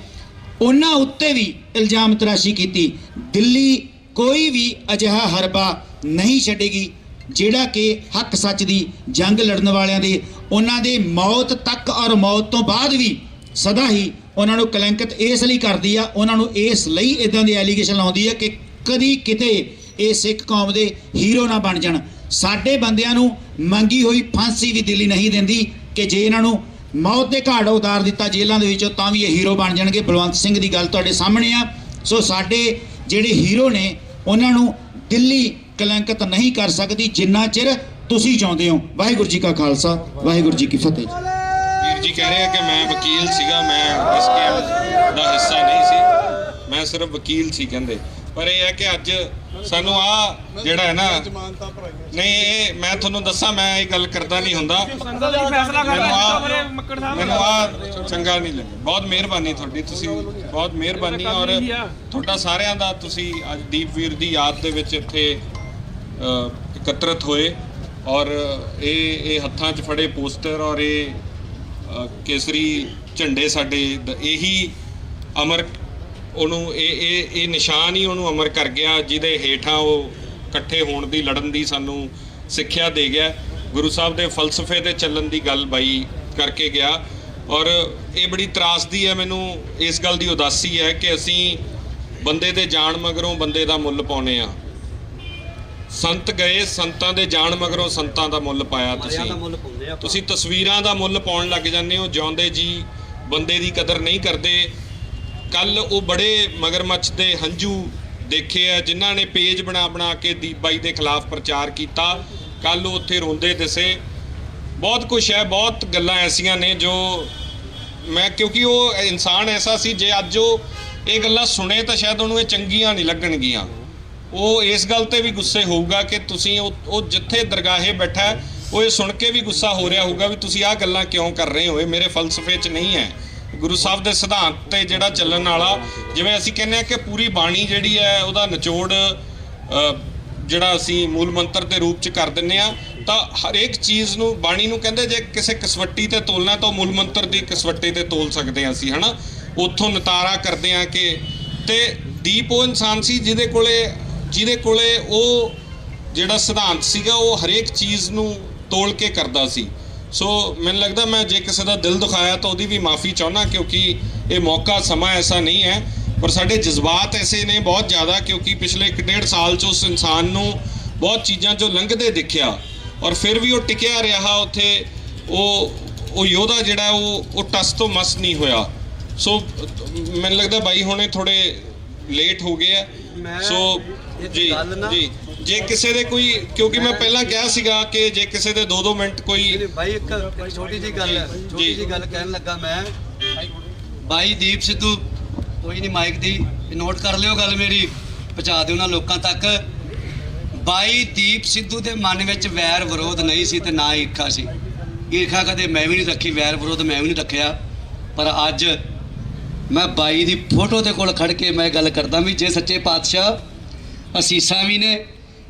ਉਹਨਾਂ ਉੱਤੇ ਵੀ ਇਲਜ਼ਾਮ ਤਰਾਸ਼ੀ ਕੀਤੀ। ਦਿੱਲੀ ਕੋਈ ਵੀ ਅਜਿਹਾ ਹਰਬਾ ਨਹੀਂ ਛੱਡੇਗੀ ਜਿਹੜਾ ਕਿ ਹੱਕ ਸੱਚ ਦੀ ਜੰਗ ਲੜਨ ਵਾਲਿਆਂ ਦੇ, ਉਹਨਾਂ ਦੇ ਮੌਤ ਤੱਕ ਔਰ ਮੌਤ ਤੋਂ ਬਾਅਦ ਵੀ ਸਦਾ ਹੀ ਉਹਨਾਂ ਨੂੰ ਕਲੰਕਿਤ ਇਸ ਲਈ ਕਰਦੀ ਆ, ਉਹਨਾਂ ਨੂੰ ਇਸ ਲਈ ਇਦਾਂ ਦੇ ਐਲੀਗੇਸ਼ਨ ਲਾਉਂਦੀ ਹੈ ਕਿ ਕਦੀ ਕਿਤੇ ਇਹ ਸਿੱਖ ਕੌਮ ਦੇ ਹੀਰੋ ਨਾ ਬਣ ਜਾਣ। ਸਾਡੇ ਬੰਦਿਆਂ ਨੂੰ ਮੰਗੀ ਹੋਈ ਫਾਂਸੀ ਵੀ ਦਿੱਲੀ ਨਹੀਂ ਦਿੰਦੀ ਕਿ ਜੇ ਇਹਨਾਂ ਨੂੰ ਮੌਤ ਦੇ ਘਾਟ ਉਤਾਰ ਦਿੱਤਾ ਜੇਲ੍ਹਾਂ ਦੇ ਵਿੱਚੋਂ ਤਾਂ ਵੀ ਇਹ ਹੀਰੋ ਬਣ ਜਾਣਗੇ। ਬਲਵੰਤ ਸਿੰਘ ਦੀ ਗੱਲ ਤੁਹਾਡੇ ਸਾਹਮਣੇ ਆ। ਸੋ ਸਾਡੇ ਜਿਹੜੇ ਹੀਰੋ ਨੇ ਉਹਨਾਂ ਨੂੰ ਦਿੱਲੀ ਕਲੰਕਿਤ ਨਹੀਂ ਕਰ ਸਕਦੀ ਜਿੰਨਾ ਚਿਰ ਤੁਸੀਂ ਚਾਹੁੰਦੇ ਹੋ। ਵਾਹਿਗੁਰੂ ਜੀ ਕਾ ਖਾਲਸਾ, ਵਾਹਿਗੁਰੂ ਜੀ ਕੀ ਫਤਿਹ। ਵੀਰ ਜੀ ਕਹਿ ਰਹੇ ਆ ਕਿ ਮੈਂ ਵਕੀਲ ਸੀਗਾ, ਮੈਂ ਇਸ ਕੇਸ ਦਾ ਹਿੱਸਾ ਨਹੀਂ ਸੀ, ਮੈਂ ਸਿਰਫ ਵਕੀਲ ਸੀ ਕਹਿੰਦੇ। ਪਰ ਇਹ ਹੈ ਕਿ ਅੱਜ ਸਾਨੂੰ ਆ ਜਿਹੜਾ ਹੈ ਨਾ, ਨਹੀਂ ਇਹ ਮੈਂ ਤੁਹਾਨੂੰ ਦੱਸਾਂ, ਮੈਂ ਇਹ ਗੱਲ ਕਰਦਾ ਨਹੀਂ ਹੁੰਦਾ, ਮੈਨੂੰ ਆ ਚੰਗਾ ਨਹੀਂ ਲੱਗਿਆ। ਬਹੁਤ ਮਿਹਰਬਾਨੀ ਤੁਹਾਡੀ, ਤੁਸੀਂ ਬਹੁਤ ਮਿਹਰਬਾਨੀ। ਔਰ ਤੁਹਾਡਾ ਸਾਰਿਆਂ ਦਾ, ਤੁਸੀਂ ਅੱਜ ਦੀਪਵੀਰ ਦੀ ਯਾਦ ਦੇ ਵਿੱਚ ਇੱਥੇ ਇਕੱਤਰਤ ਹੋਏ ਔਰ ਇਹ ਹੱਥਾਂ 'ਚ ਫੜੇ ਪੋਸਟਰ ਔਰ ਇਹ ਕੇਸਰੀ ਝੰਡੇ ਸਾਡੇ ਇਹੀ ਅਮਰ, ਉਹਨੂੰ ਇਹ ਨਿਸ਼ਾਨ ਹੀ ਉਹਨੂੰ ਅਮਰ ਕਰ ਗਿਆ ਜਿਹਦੇ ਹੇਠਾਂ ਉਹ ਇਕੱਠੇ ਹੋਣ ਦੀ, ਲੜਨ ਦੀ ਸਾਨੂੰ ਸਿੱਖਿਆ ਦੇ ਗਿਆ। ਗੁਰੂ ਸਾਹਿਬ ਦੇ ਫਲਸਫੇ ਤੇ ਚੱਲਣ ਦੀ ਗੱਲ ਬਾਈ ਕਰਕੇ ਗਿਆ। ਔਰ ਇਹ ਬੜੀ ਤਰਾਸਦੀ ਹੈ ਮੈਨੂੰ, ਇਸ ਗੱਲ ਦੀ ਉਦਾਸੀ ਹੈ ਕਿ ਅਸੀਂ ਬੰਦੇ ਦੇ ਜਾਣ ਮਗਰੋਂ ਬੰਦੇ ਦਾ ਮੁੱਲ ਪਾਉਨੇ ਆ। ਸੰਤ ਗਏ, ਸੰਤਾਂ ਦੇ ਜਾਣ ਮਗਰੋਂ ਸੰਤਾਂ ਦਾ ਮੁੱਲ ਪਾਇਆ। ਤੁਸੀਂ ਤਸਵੀਰਾਂ ਦਾ ਮੁੱਲ ਪਾਉਣ ਲੱਗ ਜਾਂਦੇ ਹੋ, ਜਿਉਂਦੇ ਜੀ ਬੰਦੇ ਦੀ ਕਦਰ ਨਹੀਂ ਕਰਦੇ। ਕੱਲ ਉਹ ਬੜੇ ਮਗਰਮੱਛ ਦੇ ਹੰਝੂ ਦੇਖੇ ਆ ਜਿਨ੍ਹਾਂ ਨੇ ਪੇਜ ਬਣਾ ਕੇ ਦੀਪ ਬਾਈ ਦੇ ਖਿਲਾਫ ਪ੍ਰਚਾਰ ਕੀਤਾ। ਕੱਲ ਉਹ ਉੱਥੇ ਰੋਂਦੇ ਦਿਸੇ। ਬਹੁਤ ਕੁਛ ਹੈ, ਬਹੁਤ ਗੱਲਾਂ ਐਸੀਆਂ ਨੇ ਜੋ ਮੈਂ, ਕਿਉਂਕਿ ਉਹ ਇਨਸਾਨ ਐਸਾ ਸੀ, ਜੇ ਅੱਜ ਉਹ ਇਹ ਗੱਲਾਂ ਸੁਣੇ ਤਾਂ ਸ਼ਾਇਦ ਉਹਨੂੰ ਇਹ ਚੰਗੀਆਂ ਨਹੀਂ ਲੱਗਣਗੀਆਂ। ਉਹ ਇਸ ਗੱਲ ਤੇ ਵੀ ਗੁੱਸੇ ਹੋਊਗਾ ਕਿ ਤੁਸੀਂ ਉਹ ਜਿੱਥੇ ਦਰਗਾਹੇ ਬੈਠਾ ਉਹ ਇਹ ਸੁਣ ਕੇ ਵੀ ਗੁੱਸਾ ਹੋ ਰਿਹਾ ਹੋਊਗਾ ਵੀ ਤੁਸੀਂ ਆਹ ਗੱਲਾਂ ਕਿਉਂ ਕਰ ਰਹੇ ਹੋ, ਇਹ ਮੇਰੇ ਫਲਸਫੇ 'ਚ ਨਹੀਂ ਹੈ। ਗੁਰੂ ਸਾਹਿਬ ਦੇ ਸਿਧਾਂਤ ਤੇ ਜਿਹੜਾ ਚੱਲਣ ਵਾਲਾ, ਜਿਵੇਂ ਅਸੀਂ ਕਹਿੰਦੇ ਆ ਕਿ ਪੂਰੀ ਬਾਣੀ ਜਿਹੜੀ ਹੈ ਉਹਦਾ ਨਿਚੋੜ ਜਿਹੜਾ ਅਸੀਂ ਮੂਲ ਮੰਤਰ ਦੇ ਰੂਪ 'ਚ ਕਰ ਦਿੰਦੇ ਆ, ਤਾਂ ਹਰੇਕ ਚੀਜ਼ ਨੂੰ, ਬਾਣੀ ਨੂੰ ਕਹਿੰਦੇ ਜੇ ਕਿਸੇ ਕਸਵੱਟੀ ਤੇ ਤੋਲਣਾ ਤਾਂ ਮੂਲ ਮੰਤਰ ਦੀ ਕਸਵੱਟੀ ਤੇ ਤੋਲ ਸਕਦੇ ਹਾਂ ਅਸੀਂ, ਹਨਾ। ਉੱਥੋਂ ਨਿਤਾਰਾ ਕਰਦੇ ਆ ਕਿ, ਤੇ ਦੀਪ ਉਹ ਇਨਸਾਨ ਸੀ ਜਿਹਦੇ ਕੋਲੇ ਉਹ ਜਿਹੜਾ ਸਿਧਾਂਤ ਸੀਗਾ ਉਹ ਹਰੇਕ ਚੀਜ਼ ਨੂੰ ਤੋਲ ਕੇ ਕਰਦਾ ਸੀ। ਸੋ ਮੈਨੂੰ ਲੱਗਦਾ ਮੈਂ ਜੇ ਕਿਸੇ ਦਾ ਦਿਲ ਦੁਖਾਇਆ ਤਾਂ ਉਹਦੀ ਵੀ ਮਾਫੀ ਚਾਹੁੰਦਾ, ਕਿਉਂਕਿ ਇਹ ਮੌਕਾ ਸਮਾਂ ਐਸਾ ਨਹੀਂ ਹੈ। ਪਰ ਸਾਡੇ ਜਜ਼ਬਾਤ ਐਸੇ ਨੇ ਬਹੁਤ ਜ਼ਿਆਦਾ, ਕਿਉਂਕਿ ਪਿਛਲੇ 1.5 ਸਾਲ 'ਚ ਉਸ ਇਨਸਾਨ ਨੂੰ ਬਹੁਤ ਚੀਜ਼ਾਂ 'ਚੋਂ ਲੰਘਦੇ ਦੇਖਿਆ ਔਰ ਫਿਰ ਵੀ ਉਹ ਟਿਕਿਆ ਰਿਹਾ ਉੱਥੇ। ਉਹ ਯੋਧਾ ਜਿਹੜਾ ਉਹ ਟਸ ਤੋਂ ਮਸ ਨਹੀਂ ਹੋਇਆ। ਸੋ ਮੈਨੂੰ ਲੱਗਦਾ ਬਾਈ ਹੁਣੇ ਥੋੜੇ ਲੇਟ ਹੋ ਗਏ ਆ। ਸੋ ਜੀ ਜੇ ਕਿਸੇ ਦੇ ਕੋਈ, ਕਿਉਂਕਿ ਮੈਂ ਪਹਿਲਾਂ ਕਿਹਾ ਸੀਗਾ ਕਿ ਜੇ ਕਿਸੇ ਦੇ 2-2 ਮਿੰਟ ਕੋਈ ਬਾਈ ਇੱਕ ਛੋਟੀ ਜੀ ਗੱਲ ਕਹਿਣ ਲੱਗਾ ਮੈਂ। ਬਾਈ ਦੀਪ ਸਿੱਧੂ, ਕੋਈ ਨਹੀਂ ਮਾਈਕ ਦੀ ਨੋਟ ਕਰ ਲਿਓ ਗੱਲ ਮੇਰੀ, ਪਹੁੰਚਾ ਦਿਓ ਉਹਨਾਂ ਲੋਕਾਂ ਤੱਕ। ਬਾਈ ਦੀਪ ਸਿੱਧੂ ਦੇ ਮਨ ਵਿੱਚ ਵੈਰ ਵਿਰੋਧ ਨਹੀਂ ਸੀ ਤੇ ਨਾ ਈਰਖਾ ਸੀ। ਈਰਖਾ ਕਦੇ ਮੈਂ ਵੀ ਨਹੀਂ ਰੱਖੀ, ਵੈਰ ਵਿਰੋਧ ਮੈਂ ਵੀ ਨਹੀਂ ਰੱਖਿਆ। ਪਰ ਅੱਜ ਮੈਂ ਬਾਈ ਦੀ ਫੋਟੋ ਦੇ ਕੋਲ ਖੜ ਕੇ ਮੈਂ ਗੱਲ ਕਰਦਾ ਵੀ ਜੇ ਸੱਚੇ ਪਾਤਸ਼ਾਹ ਅਸੀਸਾਂ ਵੀ ਨੇ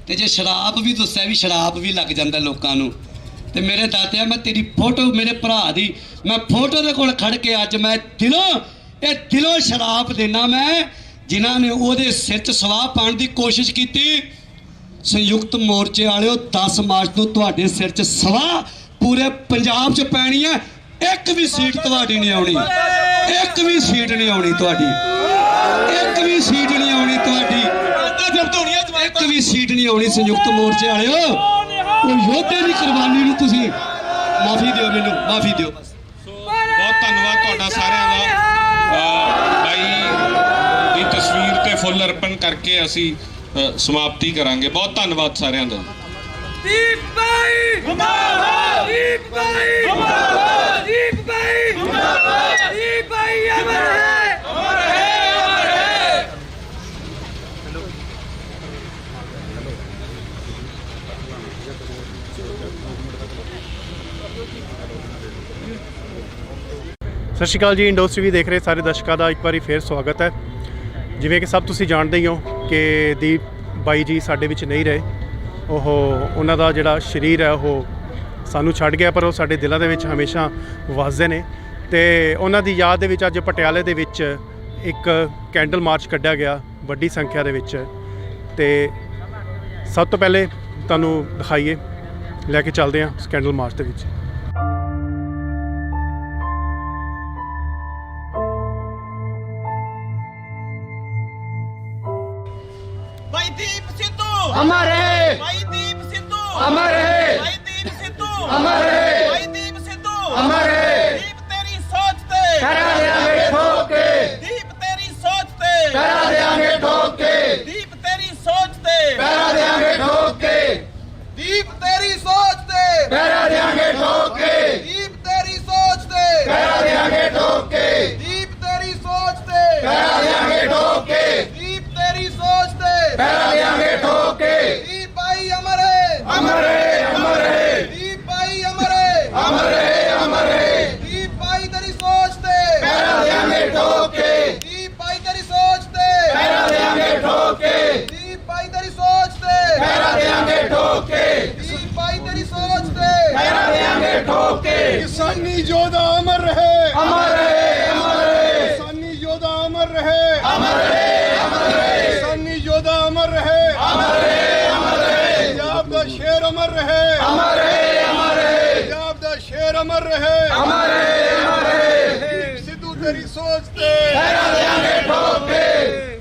ਤੇ ਜੇ ਸ਼ਰਾਬ ਵੀ ਦੱਸਿਆ ਵੀ ਸ਼ਰਾਬ ਵੀ ਲੱਗ ਜਾਂਦਾ ਲੋਕਾਂ ਨੂੰ, ਤੇ ਮੇਰੇ ਦਾਤਿਆ ਮੈਂ ਤੇਰੀ ਫੋਟੋ, ਮੇਰੇ ਭਰਾ ਦੀ ਮੈਂ ਫੋਟੋ ਦੇ ਕੋਲ ਖੜ ਕੇ ਅੱਜ ਮੈਂ ਦਿਲੋਂ ਸ਼ਰਾਬ ਦੇਣਾ ਮੈਂ, ਜਿਨ੍ਹਾਂ ਨੇ ਉਹਦੇ ਸਿਰ 'ਚ ਸਵਾਹ ਪਾਉਣ ਦੀ ਕੋਸ਼ਿਸ਼ ਕੀਤੀ। ਸੰਯੁਕਤ ਮੋਰਚੇ ਵਾਲਿਓ, 10 ਮਾਰਚ ਨੂੰ ਤੁਹਾਡੇ ਸਿਰ 'ਚ ਸਵਾਹ ਪੂਰੇ ਪੰਜਾਬ 'ਚ ਪੈਣੀ ਹੈ। ਇੱਕ ਵੀ ਸੀਟ ਤੁਹਾਡੀ ਨਹੀਂ ਆਉਣੀ, ਇੱਕ ਵੀ ਸੀਟ ਨਹੀਂ ਆਉਣੀ ਤੁਹਾਡੀ, ਇੱਕ ਵੀ ਸੀਟ ਨਹੀਂ ਆਉਣੀ ਤੁਹਾਡੀ, ਇੱਕ ਵੀ ਸੀਟ ਨਹੀਂ ਆਉਣੀ। ਸੰਯੁਕਤ ਮੋਰਚੇ ਵਾਲਿਓ, ਉਹ ਯੋਧੇ ਦੀ ਕੁਰਬਾਨੀ ਨੂੰ ਤੁਸੀਂ ਮਾਫੀ ਦਿਓ, ਮੈਨੂੰ ਮਾਫੀ ਦਿਓ। ਬਹੁਤ ਧੰਨਵਾਦ ਤੁਹਾਡਾ ਸਾਰਿਆਂ ਦਾ। ਬਾਈ ਦੀ ਤਸਵੀਰ ਤੇ ਫੁੱਲ ਅਰਪਣ ਕਰਕੇ ਅਸੀਂ ਸਮਾਪਤੀ ਕਰਾਂਗੇ। ਬਹੁਤ ਧੰਨਵਾਦ ਸਾਰਿਆਂ ਦਾ। ਦੀਪ ਬਾਈ ਜਿੰਦਾਬਾਦ, ਦੀਪ ਬਾਈ ਜਿੰਦਾਬਾਦ, ਦੀਪ ਬਾਈ ਜਿੰਦਾਬਾਦ, ਦੀਪ ਬਾਈ ਅਮਰ ਹੈ। ਸਤਿ ਸ਼੍ਰੀ ਅਕਾਲ ਜੀ। ਇੰਡੋਸ ਟੀਵੀ ਦੇਖ ਰਹੇ ਸਾਰੇ ਦਰਸ਼ਕਾਂ ਦਾ ਇੱਕ ਵਾਰੀ ਫੇਰ ਸਵਾਗਤ ਹੈ। ਜਿਵੇਂ ਕਿ ਸਭ ਤੁਸੀਂ ਜਾਣਦੇ ਹੀ ਹੋ ਕਿ ਦੀਪ ਬਾਈ ਜੀ ਸਾਡੇ ਵਿੱਚ ਨਹੀਂ ਰਹੇ। ਉਹਨਾਂ ਦਾ ਜਿਹੜਾ ਸਰੀਰ ਹੈ ਉਹ ਸਾਨੂੰ ਛੱਡ ਗਿਆ, ਪਰ ਉਹ ਸਾਡੇ ਦਿਲਾਂ ਦੇ ਵਿੱਚ ਹਮੇਸ਼ਾ ਵਸਦੇ ਨੇ। ਤੇ ਉਹਨਾਂ ਦੀ ਯਾਦ ਦੇ ਵਿੱਚ ਅੱਜ ਪਟਿਆਲੇ ਦੇ ਵਿੱਚ ਇੱਕ ਕੈਂਡਲ ਮਾਰਚ ਕੱਢਿਆ ਗਿਆ ਵੱਡੀ ਸੰਖਿਆ ਦੇ ਵਿੱਚ। ਤੇ ਸਭ ਤੋਂ ਪਹਿਲੇ ਤੁਹਾਨੂੰ ਦਿਖਾਈਏ, ਲੈ ਕੇ ਚੱਲਦੇ ਹਾਂ ਉਸ ਕੈਂਡਲ ਮਾਰਚ ਦੇ ਵਿੱਚ। भाई दीप सिद्धू अमर है, भाई दीप सिद्धू अमर है, भाई दीप सिद्धू अमर है, भाई दीप सिद्धू अमर है। दीप तेरी सोच ते करा देंगे ठोक के, दीप तेरी सोच ते करा देंगे ठोक के, दीप तेरी सोच ते करा देंगे ठोक के, दीप तेरी सोच ते करा देंगे ठोक के, दीप तेरी सोच ते करा देंगे ठोक के, दीप तेरी सोच ते करा देंगे ठोक के, दीप तेरी सोच ते करा देंगे ठोक के। दीप भाई अमर है, अमर है, अमर है, दीप भाई अमर है, अमर है, अमर है। दीप भाई तेरी सोच ते करा देंगे ठोक के, दीप भाई तेरी सोच ते करा देंगे ठोक के, दीप भाई तेरी सोच ते करा देंगे ठोक के, दीप भाई तेरी सोच ते करा देंगे ठोक के। किसानी योद्धा अमर रहे, अमर है, अमर है, किसानी योद्धा अमर रहे, अमर है, अमर है, किसानी योद्धा अमर रहे, अमर है, अमर है, पंजाब दा शेर अमर रहे, अमर है, अमर है, पंजाब दा शेर अमर रहे। अमर है, अमर है। दीप सिद्धू तेरी सोच ते करा देंगे ठोक के,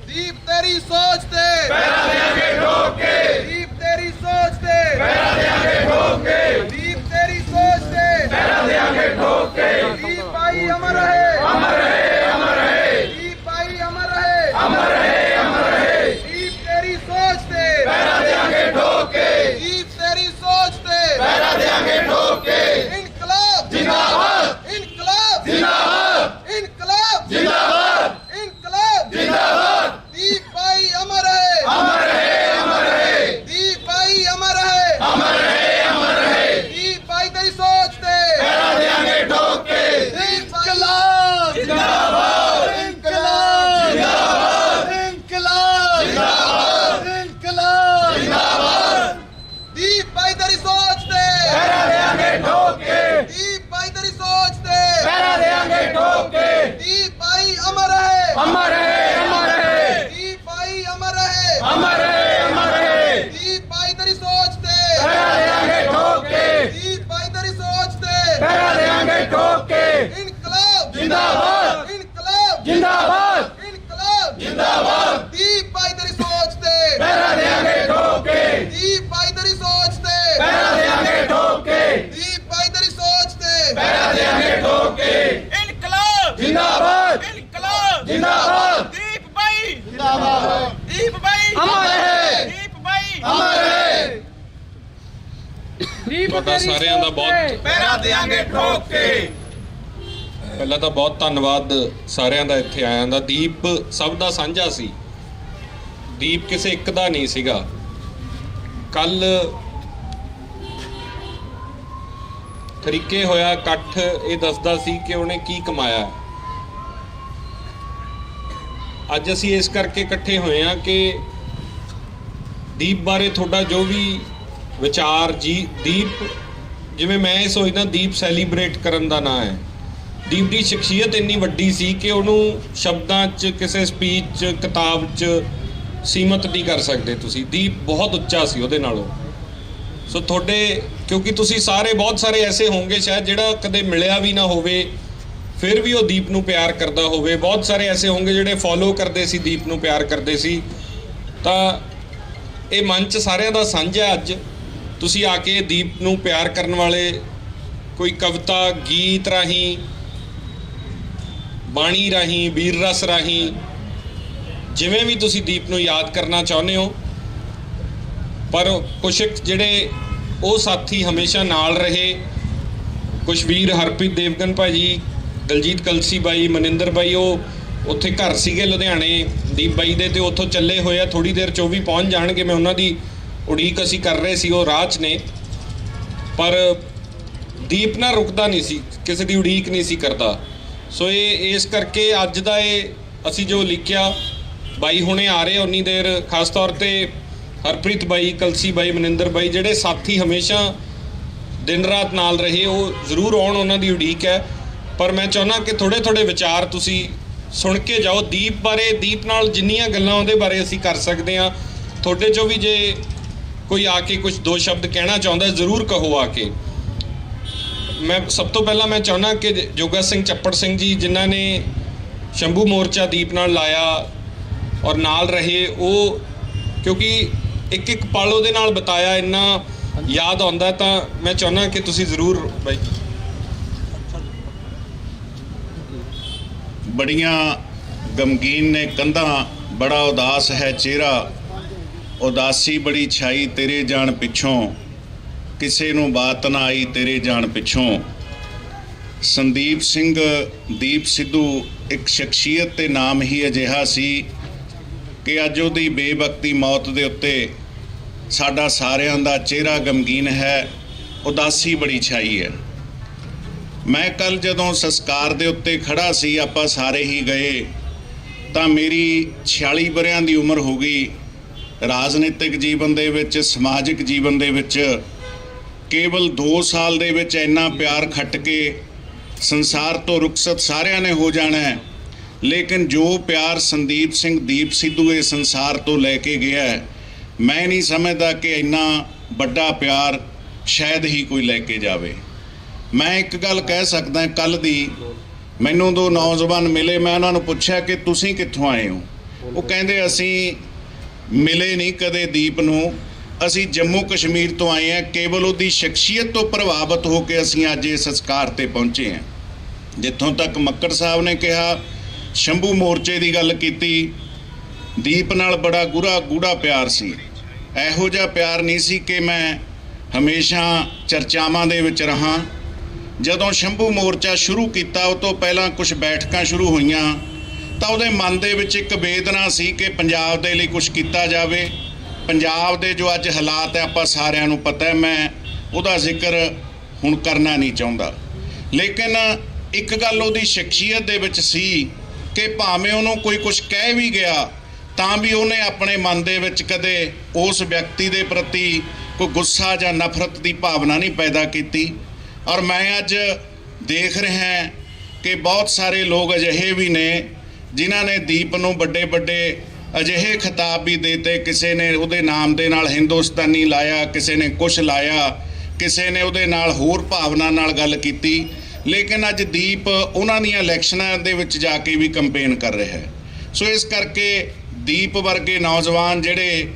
दीप तेरी सोच ते करा देंगे ठोक के, दीप तेरी सोच ते करा देंगे ठोक के, दीप तेरी सोच ते करा देंगे ठोक के। दीप भाई अमर है, अमर है, अमर है, दीप भाई अमर है, अमर है, अमर है, दीप तेरी सोच ते करा देंगे ठोक के, दीप तेरी सोच ते करा देंगे ठोक के। इनकलाब जिंदाबाद, इनकलाब जिंदाबाद, इनकलाब जिंदाबाद, इनकलाब। जिंदाबाद। दीप भाई अमर है, अमर है, अमर है, दीप भाई अमर है, अमर है, अमर है, दीप भाई तेरी सोच ते करा देंगे ठोक के। इनकलाब जिंदाबाद, इनकलाब जिंदाबाद, इनकलाब जिंदाबाद, इनकलाब। जिंदाबाद। दीप भाई तेरी सोच ते करा देंगे ठोक के, दीप भाई तेरी सोच ते करा देंगे ठोक के। दीप भाई अमर है, अमर है, अमर है, दीप भाई अमर है, अमर है, अमर है, दीप भाई तेरी सोच ते करा देंगे ठोक के, दीप भाई तेरी सोच ते करा देंगे ठोक के। इनकलाब जिंदाबाद, इनकलाब जिंदाबाद, इनकलाब। जिंदाबाद, दीप भाई तेरी सोच ते करा देंगे ठोक के, दीप भाई तेरी सोच ते करा देंगे ठोक के, दीप भाई तेरी सोच ते करा देंगे ठोक के। इनकलाब जिंदाबाद, इनकलाब जिंदाबाद, दीप भाई जिंदाबाद। दीप भाई अमर है, दीप भाई अमर है। ਤੁਹਾਡਾ ਸਾਰਿਆਂ ਦਾ ਬਹੁਤ पैरा देंगे ठोक के। ਪਹਿਲਾਂ ਤਾਂ ਬਹੁਤ ਧੰਨਵਾਦ ਸਾਰਿਆਂ ਦਾ ਇੱਥੇ ਆਇਆਂ ਦਾ। ਦੀਪ ਸਭ ਦਾ ਸਾਂਝਾ ਸੀ, ਦੀਪ ਕਿਸੇ ਇੱਕ ਦਾ ਨਹੀਂ ਸੀਗਾ। ਕੱਲ ਤਰੀਕੇ ਹੋਇਆ ਇਕੱਠ ਇਹ ਦੱਸਦਾ ਸੀ ਕਿ ਉਹਨੇ ਕੀ ਕਮਾਇਆ। ਅੱਜ ਅਸੀਂ ਇਸ ਕਰਕੇ ਇਕੱਠੇ ਹੋਏ ਹਾਂ ਕਿ ਦੀਪ ਬਾਰੇ ਤੁਹਾਡਾ ਜੋ ਵੀ ਵਿਚਾਰ ਜੀ, ਦੀਪ ਜਿਵੇਂ ਮੈਂ ਇਹ ਸੋਚਦਾ ਦੀਪ ਸੈਲੀਬ੍ਰੇਟ ਕਰਨ ਦਾ ਨਾਂ ਹੈ। ਦੀਪ ਦੀ ਸ਼ਖਸੀਅਤ ਇੰਨੀ ਵੱਡੀ ਸੀ ਕਿ ਉਹਨੂੰ ਸ਼ਬਦਾਂ 'ਚ, ਕਿਸੇ ਸਪੀਚ 'ਚ, ਕਿਤਾਬ 'ਚ ਸੀਮਤ ਨਹੀਂ ਕਰ ਸਕਦੇ ਤੁਸੀਂ। ਦੀਪ ਬਹੁਤ ਉੱਚਾ ਸੀ ਉਹਦੇ ਨਾਲੋਂ। ਸੋ ਤੁਹਾਡੇ, ਕਿਉਂਕਿ ਤੁਸੀਂ ਸਾਰੇ ਬਹੁਤ ਸਾਰੇ ਐਸੇ ਹੋਣਗੇ ਸ਼ਾਇਦ ਜਿਹੜਾ ਕਦੇ ਮਿਲਿਆ ਵੀ ਨਾ ਹੋਵੇ ਫਿਰ ਵੀ ਉਹ ਦੀਪ ਨੂੰ ਪਿਆਰ ਕਰਦਾ ਹੋਵੇ। ਬਹੁਤ ਸਾਰੇ ਐਸੇ ਹੋਣਗੇ ਜਿਹੜੇ ਫੋਲੋ ਕਰਦੇ ਸੀ, ਦੀਪ ਨੂੰ ਪਿਆਰ ਕਰਦੇ ਸੀ। ਤਾਂ ਇਹ ਮੰਚ ਸਾਰਿਆਂ ਦਾ ਸਾਂਝਾ। ਅੱਜ ਤੁਸੀਂ ਆ ਕੇ ਦੀਪ ਨੂੰ ਪਿਆਰ ਕਰਨ ਵਾਲੇ ਕੋਈ ਕਵਿਤਾ, ਗੀਤ ਰਾਹੀਂ, ਬਾਣੀ ਰਾਹੀਂ, ਵੀਰ ਰਸ ਰਾਹੀਂ, ਜਿਵੇਂ ਵੀ ਤੁਸੀਂ ਦੀਪ ਨੂੰ ਯਾਦ ਕਰਨਾ ਚਾਹੁੰਦੇ ਹੋ। ਪਰ ਕੁਛ ਜਿਹੜੇ ਉਹ ਸਾਥੀ ਹਮੇਸ਼ਾ ਨਾਲ ਰਹੇ, ਕੁਛ ਵੀਰ ਹਰਪ੍ਰੀਤ ਦੇਵਗਨ ਭਾਜੀ, ਦਲਜੀਤ ਕਲਸੀ ਬਾਈ, ਮਨਿੰਦਰ ਬਾਈ, ਉਹ ਉੱਥੇ ਘਰ ਸੀਗੇ ਲੁਧਿਆਣੇ ਦੀਪ ਬਾਈ ਦੇ, ਤੇ ਉੱਥੋਂ ਚੱਲੇ ਹੋਏ ਆ। ਥੋੜ੍ਹੀ ਦੇਰ 'ਚ ਉਹ ਵੀ ਪਹੁੰਚ ਜਾਣਗੇ। ਮੈਂ ਉਹਨਾਂ ਦੀ ਉਡੀਕ ਅਸੀਂ ਕਰ ਰਹੇ ਸੀ, ਉਹ ਰਾਹ 'ਚ ਨੇ। ਪਰ ਦੀਪ ਨਾ ਰੁਕਦਾ ਨਹੀਂ ਸੀ, ਕਿਸੇ ਦੀ ਉਡੀਕ ਨਹੀਂ ਸੀ ਕਰਦਾ। ਸੋ ਇਹ ਇਸ ਕਰਕੇ ਅੱਜ ਦਾ ਇਹ ਅਸੀਂ ਜੋ ਲਿਖਿਆ ਬਾਈ ਹੁਣੇ ਆ ਰਹੇ ਉਨੀ ਦੇਰ ਖਾਸ ਤੌਰ ਤੇ ਹਰਪ੍ਰੀਤ ਬਾਈ, ਕਲਸੀ ਬਾਈ, ਮਨਿੰਦਰ ਬਾਈ ਜਿਹੜੇ ਸਾਥੀ ਹਮੇਸ਼ਾ ਦਿਨ ਰਾਤ ਨਾਲ ਰਹੇ, ਉਹ ਜ਼ਰੂਰ ਆਉਣ, ਉਹਨਾਂ ਦੀ ਉਡੀਕ ਹੈ। ਪਰ ਮੈਂ ਚਾਹੁੰਦਾ ਕਿ ਥੋੜ੍ਹੇ ਥੋੜ੍ਹੇ ਵਿਚਾਰ ਤੁਸੀਂ ਸੁਣ ਕੇ ਜਾਓ ਦੀਪ ਬਾਰੇ। ਦੀਪ ਨਾਲ ਜਿੰਨੀਆਂ ਗੱਲਾਂ ਉਹਦੇ ਬਾਰੇ ਅਸੀਂ ਕਰ ਸਕਦੇ ਹਾਂ, ਤੁਹਾਡੇ 'ਚੋਂ ਵੀ ਜੇ ਕੋਈ ਆ ਕੇ ਕੁਝ ਦੋ ਸ਼ਬਦ ਕਹਿਣਾ ਚਾਹੁੰਦਾ ਜ਼ਰੂਰ ਕਹੋ ਆ ਕੇ। ਮੈਂ ਸਭ ਤੋਂ ਪਹਿਲਾਂ ਮੈਂ ਚਾਹੁੰਦਾ ਕਿ ਜੋਗਾ ਸਿੰਘ ਚੱਪੜ ਸਿੰਘ ਜੀ ਜਿਨ੍ਹਾਂ ਨੇ ਸ਼ੰਭੂ ਮੋਰਚਾ ਦੀਪ ਨਾਲ ਲਾਇਆ ਔਰ ਨਾਲ ਰਹੇ, ਉਹ ਕਿਉਂਕਿ ਇੱਕ ਇੱਕ ਪਲ ਉਹਦੇ ਨਾਲ ਬਿਤਾਇਆ ਇੰਨਾ ਯਾਦ ਆਉਂਦਾ, ਤਾਂ ਮੈਂ ਚਾਹੁੰਦਾ ਕਿ ਤੁਸੀਂ ਜ਼ਰੂਰ ਬਾਈ। ਬੜੀਆਂ ਗਮਗੀਨ ਨੇ ਕੰਧਾਂ, ਬੜਾ ਉਦਾਸ ਹੈ ਚਿਹਰਾ, ਉਦਾਸੀ ਬੜੀ ਛਾਈ ਤੇਰੇ ਜਾਣ ਪਿੱਛੋਂ, ਕਿਸੇ ਨੂੰ ਬਾਤ ਨਾ ਆਈ ਤੇਰੇ ਜਾਣ ਪਿੱਛੋਂ। ਸੰਦੀਪ ਸਿੰਘ ਦੀਪ ਸਿੱਧੂ ਇੱਕ ਸ਼ਖਸੀਅਤ ਤੇ ਨਾਮ ਹੀ ਅਜਿਹਾ ਸੀ ਕਿ ਅੱਜ ਉਹਦੀ ਬੇਵਕਤੀ ਮੌਤ ਦੇ ਉੱਤੇ ਸਾਡਾ ਸਾਰਿਆਂ ਦਾ ਚਿਹਰਾ ਗਮਗੀਨ ਹੈ, ਉਦਾਸੀ ਬੜੀ ਛਾਈ ਹੈ। ਮੈਂ ਕੱਲ ਜਦੋਂ ਸੰਸਕਾਰ ਦੇ ਉੱਤੇ ਖੜਾ ਸੀ, ਆਪਾਂ ਸਾਰੇ ਹੀ ਗਏ, ਤਾਂ ਮੇਰੀ 46 ਵਰ੍ਹਿਆਂ ਦੀ ਉਮਰ ਹੋ ਗਈ। ਰਾਜਨੀਤਿਕ ਜੀਵਨ ਦੇ ਵਿੱਚ, ਸਮਾਜਿਕ ਜੀਵਨ ਦੇ ਵਿੱਚ ਕੇਵਲ 2 ਸਾਲ ਦੇ ਵਿੱਚ ਇੰਨਾ ਪਿਆਰ ਖੱਟ ਕੇ ਸੰਸਾਰ ਤੋਂ ਰੁਖਸਤ ਸਾਰਿਆਂ ਨੇ ਹੋ ਜਾਣਾ ਹੈ, ਲੇਕਿਨ ਜੋ ਪਿਆਰ ਸੰਦੀਪ ਸਿੰਘ ਦੀਪ ਸਿੱਧੂ ਇਹ ਸੰਸਾਰ ਤੋਂ ਲੈ ਕੇ ਗਿਆ ਹੈ, ਮੈਂ ਨਹੀਂ ਸਮਝਦਾ ਕਿ ਇੰਨਾ ਵੱਡਾ ਪਿਆਰ ਸ਼ਾਇਦ ਹੀ ਕੋਈ ਲੈ ਕੇ ਜਾਵੇ। ਮੈਂ ਇੱਕ ਗੱਲ ਕਹਿ ਸਕਦਾ, ਕੱਲ ਦੀ ਮੈਨੂੰ 2 ਨੌਜਵਾਨ ਮਿਲੇ, ਮੈਂ ਉਹਨਾਂ ਨੂੰ ਪੁੱਛਿਆ ਕਿ ਤੁਸੀਂ ਕਿੱਥੋਂ ਆਏ ਹੋ? ਉਹ ਕਹਿੰਦੇ ਅਸੀਂ ਮਿਲੇ ਨਹੀਂ ਕਦੇ ਦੀਪ ਨੂੰ, ਅਸੀਂ ਜੰਮੂ ਕਸ਼ਮੀਰ ਤੋਂ ਆਏ ਹਾਂ। ਕੇਵਲ ਉਹਦੀ ਸ਼ਖਸੀਅਤ ਤੋਂ ਪ੍ਰਭਾਵਿਤ ਹੋ ਕੇ ਅਸੀਂ ਅੱਜ ਇਸ ਸੰਸਕਾਰ ਤੇ ਪਹੁੰਚੇ ਹਾਂ। ਜਿੱਥੋਂ ਤੱਕ ਮੱਕੜ ਸਾਹਿਬ ਨੇ ਕਿਹਾ, ਸ਼ੰਭੂ ਮੋਰਚੇ ਦੀ ਗੱਲ ਕੀਤੀ, ਦੀਪ ਨਾਲ ਬੜਾ ਗੂੜਾ ਪਿਆਰ ਸੀ। ਇਹੋ ਜਿਹਾ ਪਿਆਰ ਨਹੀਂ ਸੀ ਕਿ ਮੈਂ ਹਮੇਸ਼ਾ ਚਰਚਾਵਾਂ ਦੇ ਵਿੱਚ ਰਹਾਂ। ਜਦੋਂ ਸ਼ੰਭੂ ਮੋਰਚਾ ਸ਼ੁਰੂ ਕੀਤਾ, ਉਹ ਤੋਂ ਪਹਿਲਾਂ ਕੁਝ ਬੈਠਕਾਂ ਸ਼ੁਰੂ ਹੋਈਆਂ, ਤਾਂ ਉਹਦੇ ਮਨ ਦੇ ਵਿੱਚ ਇੱਕ ਵੇਦਨਾ ਸੀ ਕਿ ਪੰਜਾਬ ਦੇ ਲਈ ਕੁਝ ਕੀਤਾ ਜਾਵੇ। ਪੰਜਾਬ ਦੇ ਜੋ ਅੱਜ ਹਾਲਾਤ ਹੈ ਆਪਾਂ ਸਾਰਿਆਂ ਨੂੰ ਪਤਾ ਹੈ, ਮੈਂ ਉਹਦਾ ਜ਼ਿਕਰ ਹੁਣ ਕਰਨਾ ਨਹੀਂ ਚਾਹੁੰਦਾ। ਲੇਕਿਨ ਇੱਕ ਗੱਲ ਉਹਦੀ ਸ਼ਖਸੀਅਤ ਦੇ ਵਿੱਚ ਸੀ ਕਿ ਭਾਵੇਂ ਉਹਨੂੰ ਕੋਈ ਕੁਝ ਕਹਿ ਵੀ ਗਿਆ, ਤਾਂ ਵੀ ਉਹਨੇ ਆਪਣੇ ਮਨ ਦੇ ਵਿੱਚ ਕਦੇ ਉਸ ਵਿਅਕਤੀ ਦੇ ਪ੍ਰਤੀ ਕੋਈ ਗੁੱਸਾ ਜਾਂ ਨਫ਼ਰਤ ਦੀ ਭਾਵਨਾ ਨਹੀਂ ਪੈਦਾ ਕੀਤੀ। ਔਰ ਮੈਂ ਅੱਜ ਦੇਖ ਰਿਹਾ ਕਿ ਬਹੁਤ ਸਾਰੇ ਲੋਕ ਅਜਿਹੇ ਵੀ ਨੇ ਜਿਨ੍ਹਾਂ ਨੇ ਦੀਪ ਨੂੰ ਵੱਡੇ ਅਜਿਹੇ ਖਿਤਾਬ ਵੀ ਦੇਤੇ। ਕਿਸੇ ਨੇ ਉਹਦੇ ਨਾਮ ਦੇ ਨਾਲ ਹਿੰਦੁਸਤਾਨੀ ਲਾਇਆ, ਕਿਸੇ ਨੇ ਕੁਛ ਲਾਇਆ, ਕਿਸੇ ਨੇ ਉਹਦੇ ਨਾਲ ਹੋਰ ਭਾਵਨਾ ਨਾਲ ਗੱਲ ਕੀਤੀ। ਲੇਕਿਨ ਅੱਜ ਦੀਪ ਉਹਨਾਂ ਦੀਆਂ ਇਲੈਕਸ਼ਨਾਂ ਦੇ ਵਿੱਚ ਜਾ ਕੇ ਵੀ ਕੰਪੇਨ ਕਰ ਰਿਹਾ ਹੈ। ਸੋ ਇਸ ਕਰਕੇ ਦੀਪ ਵਰਗੇ ਨੌਜਵਾਨ ਜਿਹੜੇ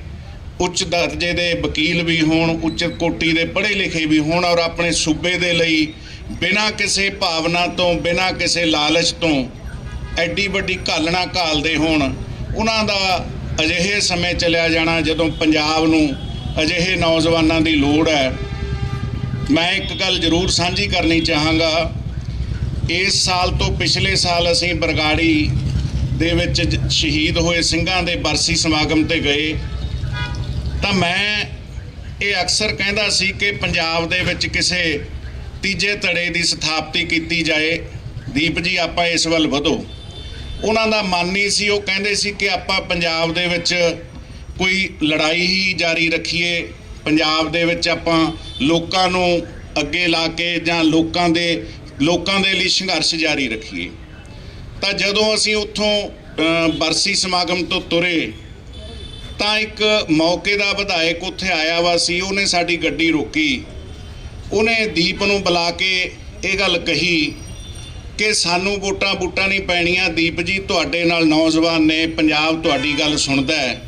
ਉੱਚ ਦਰਜੇ ਦੇ ਵਕੀਲ ਵੀ ਹੋਣ, ਉੱਚ ਕੋਟੀ ਦੇ ਪੜ੍ਹੇ ਲਿਖੇ ਵੀ ਹੋਣ, ਔਰ ਆਪਣੇ ਸੂਬੇ ਦੇ ਲਈ ਬਿਨਾਂ ਕਿਸੇ ਭਾਵਨਾ ਤੋਂ, ਬਿਨਾਂ ਕਿਸੇ ਲਾਲਚ ਤੋਂ ਐਡੀ ਵੱਡੀ ਘਾਲਣਾ ਘਾਲਦੇ ਹੋਣ, ਉਹਨਾਂ ਦਾ ਅਜਿਹੇ ਸਮੇਂ ਚਲਿਆ ਜਾਣਾ ਜਦੋਂ ਪੰਜਾਬ ਨੂੰ ਅਜਿਹੇ ਨੌਜਵਾਨਾਂ ਦੀ ਲੋੜ ਹੈ। ਮੈਂ ਇੱਕ ਗੱਲ ਜ਼ਰੂਰ ਸਾਂਝੀ ਕਰਨੀ ਚਾਹਾਂਗਾ, ਇਸ ਸਾਲ ਤੋਂ ਪਿਛਲੇ ਸਾਲ ਅਸੀਂ ਬਰਗਾੜੀ ਦੇ ਵਿੱਚ ਸ਼ਹੀਦ ਹੋਏ ਸਿੰਘਾਂ ਦੇ ਬਰਸੀ ਸਮਾਗਮ ਤੇ ਗਏ, ਤਾਂ ਮੈਂ ਇਹ ਅਕਸਰ ਕਹਿੰਦਾ ਸੀ ਕਿ ਪੰਜਾਬ ਦੇ ਵਿੱਚ ਕਿਸੇ ਤੀਜੇ ਧੜੇ ਦੀ ਸਥਾਪਤੀ ਕੀਤੀ ਜਾਏ। ਦੀਪ ਜੀ ਆਪਾਂ ਇਸ ਵੱਲ ਵਧੋ। ਉਹਨਾਂ ਦਾ ਮਨ ਨਹੀਂ ਸੀ, ਉਹ ਕਹਿੰਦੇ ਸੀ ਕਿ ਆਪਾਂ ਪੰਜਾਬ ਦੇ ਵਿੱਚ ਕੋਈ ਲੜਾਈ ਹੀ ਜਾਰੀ ਰੱਖੀਏ, ਪੰਜਾਬ ਦੇ ਵਿੱਚ ਆਪਾਂ ਲੋਕਾਂ ਨੂੰ ਅੱਗੇ ਲਾ ਕੇ ਜਾਂ ਲੋਕਾਂ ਦੇ ਲਈ ਸੰਘਰਸ਼ ਜਾਰੀ ਰੱਖੀਏ। ਤਾਂ ਜਦੋਂ ਅਸੀਂ ਉੱਥੋਂ ਬਰਸੀ ਸਮਾਗਮ ਤੋਂ ਤੁਰੇ, ਤਾਂ ਇੱਕ ਮੌਕੇ ਦਾ ਵਿਧਾਇਕ ਉੱਥੇ ਆਇਆ ਵਾ ਸੀ, ਉਹਨੇ ਸਾਡੀ ਗੱਡੀ ਰੋਕੀ, ਉਹਨੇ ਦੀਪ ਨੂੰ ਬੁਲਾ ਕੇ ਇਹ ਗੱਲ ਕਹੀ ਕਿ ਸਾਨੂੰ ਵੋਟਾਂ ਨਹੀਂ ਪੈਣੀਆਂ, ਦੀਪ ਜੀ ਤੁਹਾਡੇ ਨਾਲ ਨੌਜਵਾਨ ਨੇ, ਪੰਜਾਬ ਤੁਹਾਡੀ ਗੱਲ ਸੁਣਦਾ ਹੈ,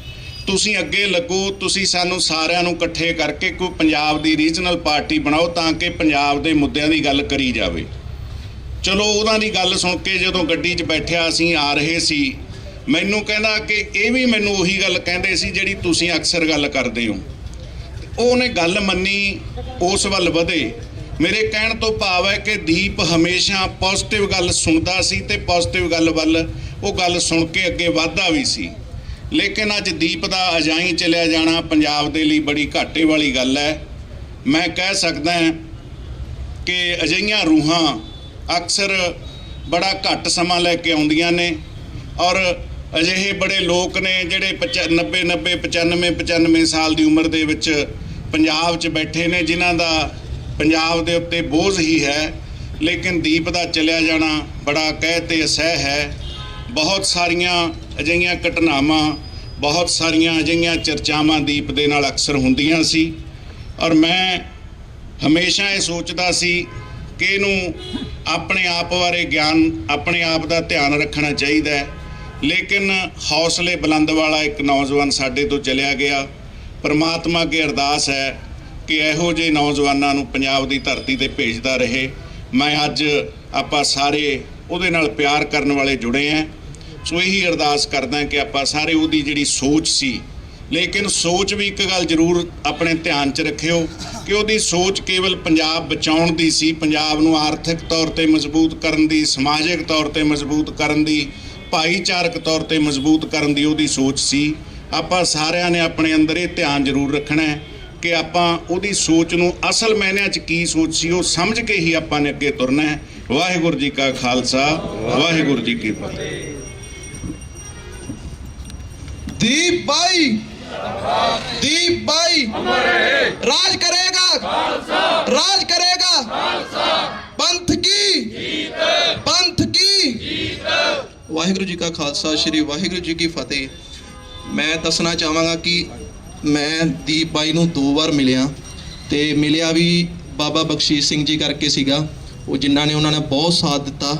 ਤੁਸੀਂ ਅੱਗੇ ਲੱਗੋ, ਤੁਸੀਂ ਸਾਨੂੰ ਸਾਰਿਆਂ ਨੂੰ ਇਕੱਠੇ ਕਰਕੇ ਕੋਈ ਪੰਜਾਬ ਦੀ ਰੀਜਨਲ ਪਾਰਟੀ ਬਣਾਓ ਤਾਂ ਕਿ ਪੰਜਾਬ ਦੇ ਮੁੱਦਿਆਂ ਦੀ ਗੱਲ ਕਰੀ ਜਾਵੇ। ਚਲੋ ਉਹਨਾਂ ਦੀ ਗੱਲ ਸੁਣ ਕੇ ਜਦੋਂ ਗੱਡੀ 'ਚ ਬੈਠਿਆ ਅਸੀਂ ਆ ਰਹੇ ਸੀ, ਮੈਨੂੰ ਕਹਿੰਦਾ ਕਿ ਇਹ ਵੀ ਮੈਨੂੰ ਉਹੀ ਗੱਲ ਕਹਿੰਦੇ ਸੀ ਜਿਹੜੀ ਤੁਸੀਂ ਅਕਸਰ ਗੱਲ ਕਰਦੇ ਹੋ। ਉਹਨੇ ਗੱਲ ਮੰਨੀ, ਉਸ ਵੱਲ ਵਧੇ। ਮੇਰੇ ਕਹਿਣ ਤੋਂ ਭਾਵ ਹੈ ਕਿ ਦੀਪ ਹਮੇਸ਼ਾ ਪੋਜ਼ਿਟਿਵ ਗੱਲ ਸੁਣਦਾ ਸੀ ਤੇ ਪੋਜ਼ਿਟਿਵ ਗੱਲ ਵੱਲ ਉਹ ਗੱਲ ਸੁਣ ਕੇ ਅੱਗੇ ਵਧਦਾ ਵੀ ਸੀ। ਲੇਕਿਨ ਅੱਜ ਦੀਪ ਦਾ ਅਜਾਈਂ ਚਲਿਆ ਜਾਣਾ ਪੰਜਾਬ ਦੇ ਲਈ ਬੜੀ ਘਾਟੇ ਵਾਲੀ ਗੱਲ ਹੈ। ਮੈਂ ਕਹਿ ਸਕਦਾ ਕਿ ਅਜਿਹੀਆਂ ਰੂਹਾਂ ਅਕਸਰ ਬੜਾ ਘੱਟ ਸਮਾਂ ਲੈ ਕੇ ਆਉਂਦੀਆਂ ਨੇ। ਔਰ ਅਜਿਹੇ ਬੜੇ ਲੋਕ ਨੇ ਜਿਹੜੇ 95 ਸਾਲ ਦੀ ਉਮਰ ਦੇ ਵਿੱਚ ਪੰਜਾਬ 'ਚ ਬੈਠੇ ਨੇ, ਜਿਨ੍ਹਾਂ ਦਾ ਪੰਜਾਬ ਦੇ ਉੱਤੇ ਬੋਝ ਹੀ ਹੈ। ਲੇਕਿਨ ਦੀਪ ਦਾ ਚਲਿਆ ਜਾਣਾ ਬੜਾ ਕਹਿ ਤੇ ਅਸਹਿ ਹੈ। ਬਹੁਤ ਸਾਰੀਆਂ ਅਜਿਹੀਆਂ ਘਟਨਾਵਾਂ, ਬਹੁਤ ਸਾਰੀਆਂ ਅਜਿਹੀਆਂ ਚਰਚਾਵਾਂ ਦੀਪ ਦੇ ਨਾਲ ਅਕਸਰ ਹੁੰਦੀਆਂ ਸੀ। ਔਰ ਮੈਂ ਹਮੇਸ਼ਾ ਇਹ ਸੋਚਦਾ ਸੀ ਕਿ ਇਹਨੂੰ ਆਪਣੇ ਆਪ ਬਾਰੇ ਗਿਆਨ, ਆਪਣੇ ਆਪ ਦਾ ਧਿਆਨ ਰੱਖਣਾ ਚਾਹੀਦਾ ਹੈ। ਲੇਕਿਨ ਹੌਸਲੇ ਬੁਲੰਦ ਵਾਲਾ ਇੱਕ ਨੌਜਵਾਨ ਸਾਡੇ ਤੋਂ ਚਲਿਆ ਗਿਆ। ਪਰਮਾਤਮਾ ਅੱਗੇ ਅਰਦਾਸ ਹੈ ਕਿ ਇਹੋ ਜਿਹੇ ਨੌਜਵਾਨਾਂ ਨੂੰ ਪੰਜਾਬ ਦੀ ਧਰਤੀ ਤੇ ਭੇਜਦਾ ਰਹੇ। ਮੈਂ ਅੱਜ ਆਪਾਂ ਸਾਰੇ ਉਹਦੇ ਨਾਲ ਪਿਆਰ ਕਰਨ ਵਾਲੇ ਜੁੜੇ ਹਾਂ। ਸੋ ਇਹੀ ਅਰਦਾਸ ਕਰਦਾ ਕਿ ਆਪਾਂ ਸਾਰੇ ਉਹਦੀ ਜਿਹੜੀ ਸੋਚ ਸੀ, ਲੇਕਿਨ ਸੋਚ ਵੀ ਇੱਕ ਗੱਲ ਜ਼ਰੂਰ ਆਪਣੇ ਧਿਆਨ 'ਚ ਰੱਖਿਓ ਕਿ ਉਹਦੀ ਸੋਚ ਕੇਵਲ ਪੰਜਾਬ ਬਚਾਉਣ ਦੀ ਸੀ, ਪੰਜਾਬ ਨੂੰ ਆਰਥਿਕ ਤੌਰ ਤੇ ਮਜ਼ਬੂਤ ਕਰਨ ਦੀ, ਸਮਾਜਿਕ ਤੌਰ ਤੇ ਮਜ਼ਬੂਤ ਕਰਨ ਦੀ, ਭਾਈਚਾਰਕ ਤੌਰ ਤੇ ਮਜ਼ਬੂਤ ਕਰਨ ਦੀ ਉਹਦੀ ਸੋਚ ਸੀ। ਆਪਾਂ ਸਾਰਿਆਂ ਨੇ ਆਪਣੇ ਅੰਦਰ ਇਹ ਧਿਆਨ ਜ਼ਰੂਰ ਰੱਖਣਾ ਹੈ ਕਿ ਆਪਾਂ ਉਹਦੀ ਸੋਚ ਨੂੰ ਅਸਲ ਮਾਇਨਿਆਂ 'ਚ ਕੀ ਸੋਚ ਸੀ ਉਹ ਸਮਝ ਕੇ ਹੀ ਆਪਾਂ ਨੇ ਅੱਗੇ ਤੁਰਨਾ ਹੈ। ਵਾਹਿਗੁਰੂ ਜੀ ਕਾ ਖਾਲਸਾ, ਵਾਹਿਗੁਰੂ ਜੀ ਕੀ ਫਤਿਹ। दीप भाई, दीप भाई राज करेगा, राज करेगा, पंथ की ਵਾਹਿਗੁਰੂ ਜੀ ਕਾ ਖਾਲਸਾ, ਸ਼੍ਰੀ ਵਾਹਿਗੁਰੂ ਜੀ ਕੀ ਫਤਿਹ। ਮੈਂ ਦੱਸਣਾ ਚਾਹਾਂਗਾ ਕਿ ਮੈਂ ਦੀਪ ਬਾਈ ਨੂੰ 2 ਵਾਰ ਮਿਲਿਆ ਤੇ ਮਿਲਿਆ ਵੀ ਬਾਬਾ ਬਖਸ਼ੀਸ਼ ਸਿੰਘ ਜੀ ਕਰਕੇ ਸੀਗਾ, ਉਹ ਜਿਨ੍ਹਾਂ ਨੇ ਉਹਨਾਂ ਨੇ ਬਹੁਤ ਸਾਥ ਦਿੱਤਾ।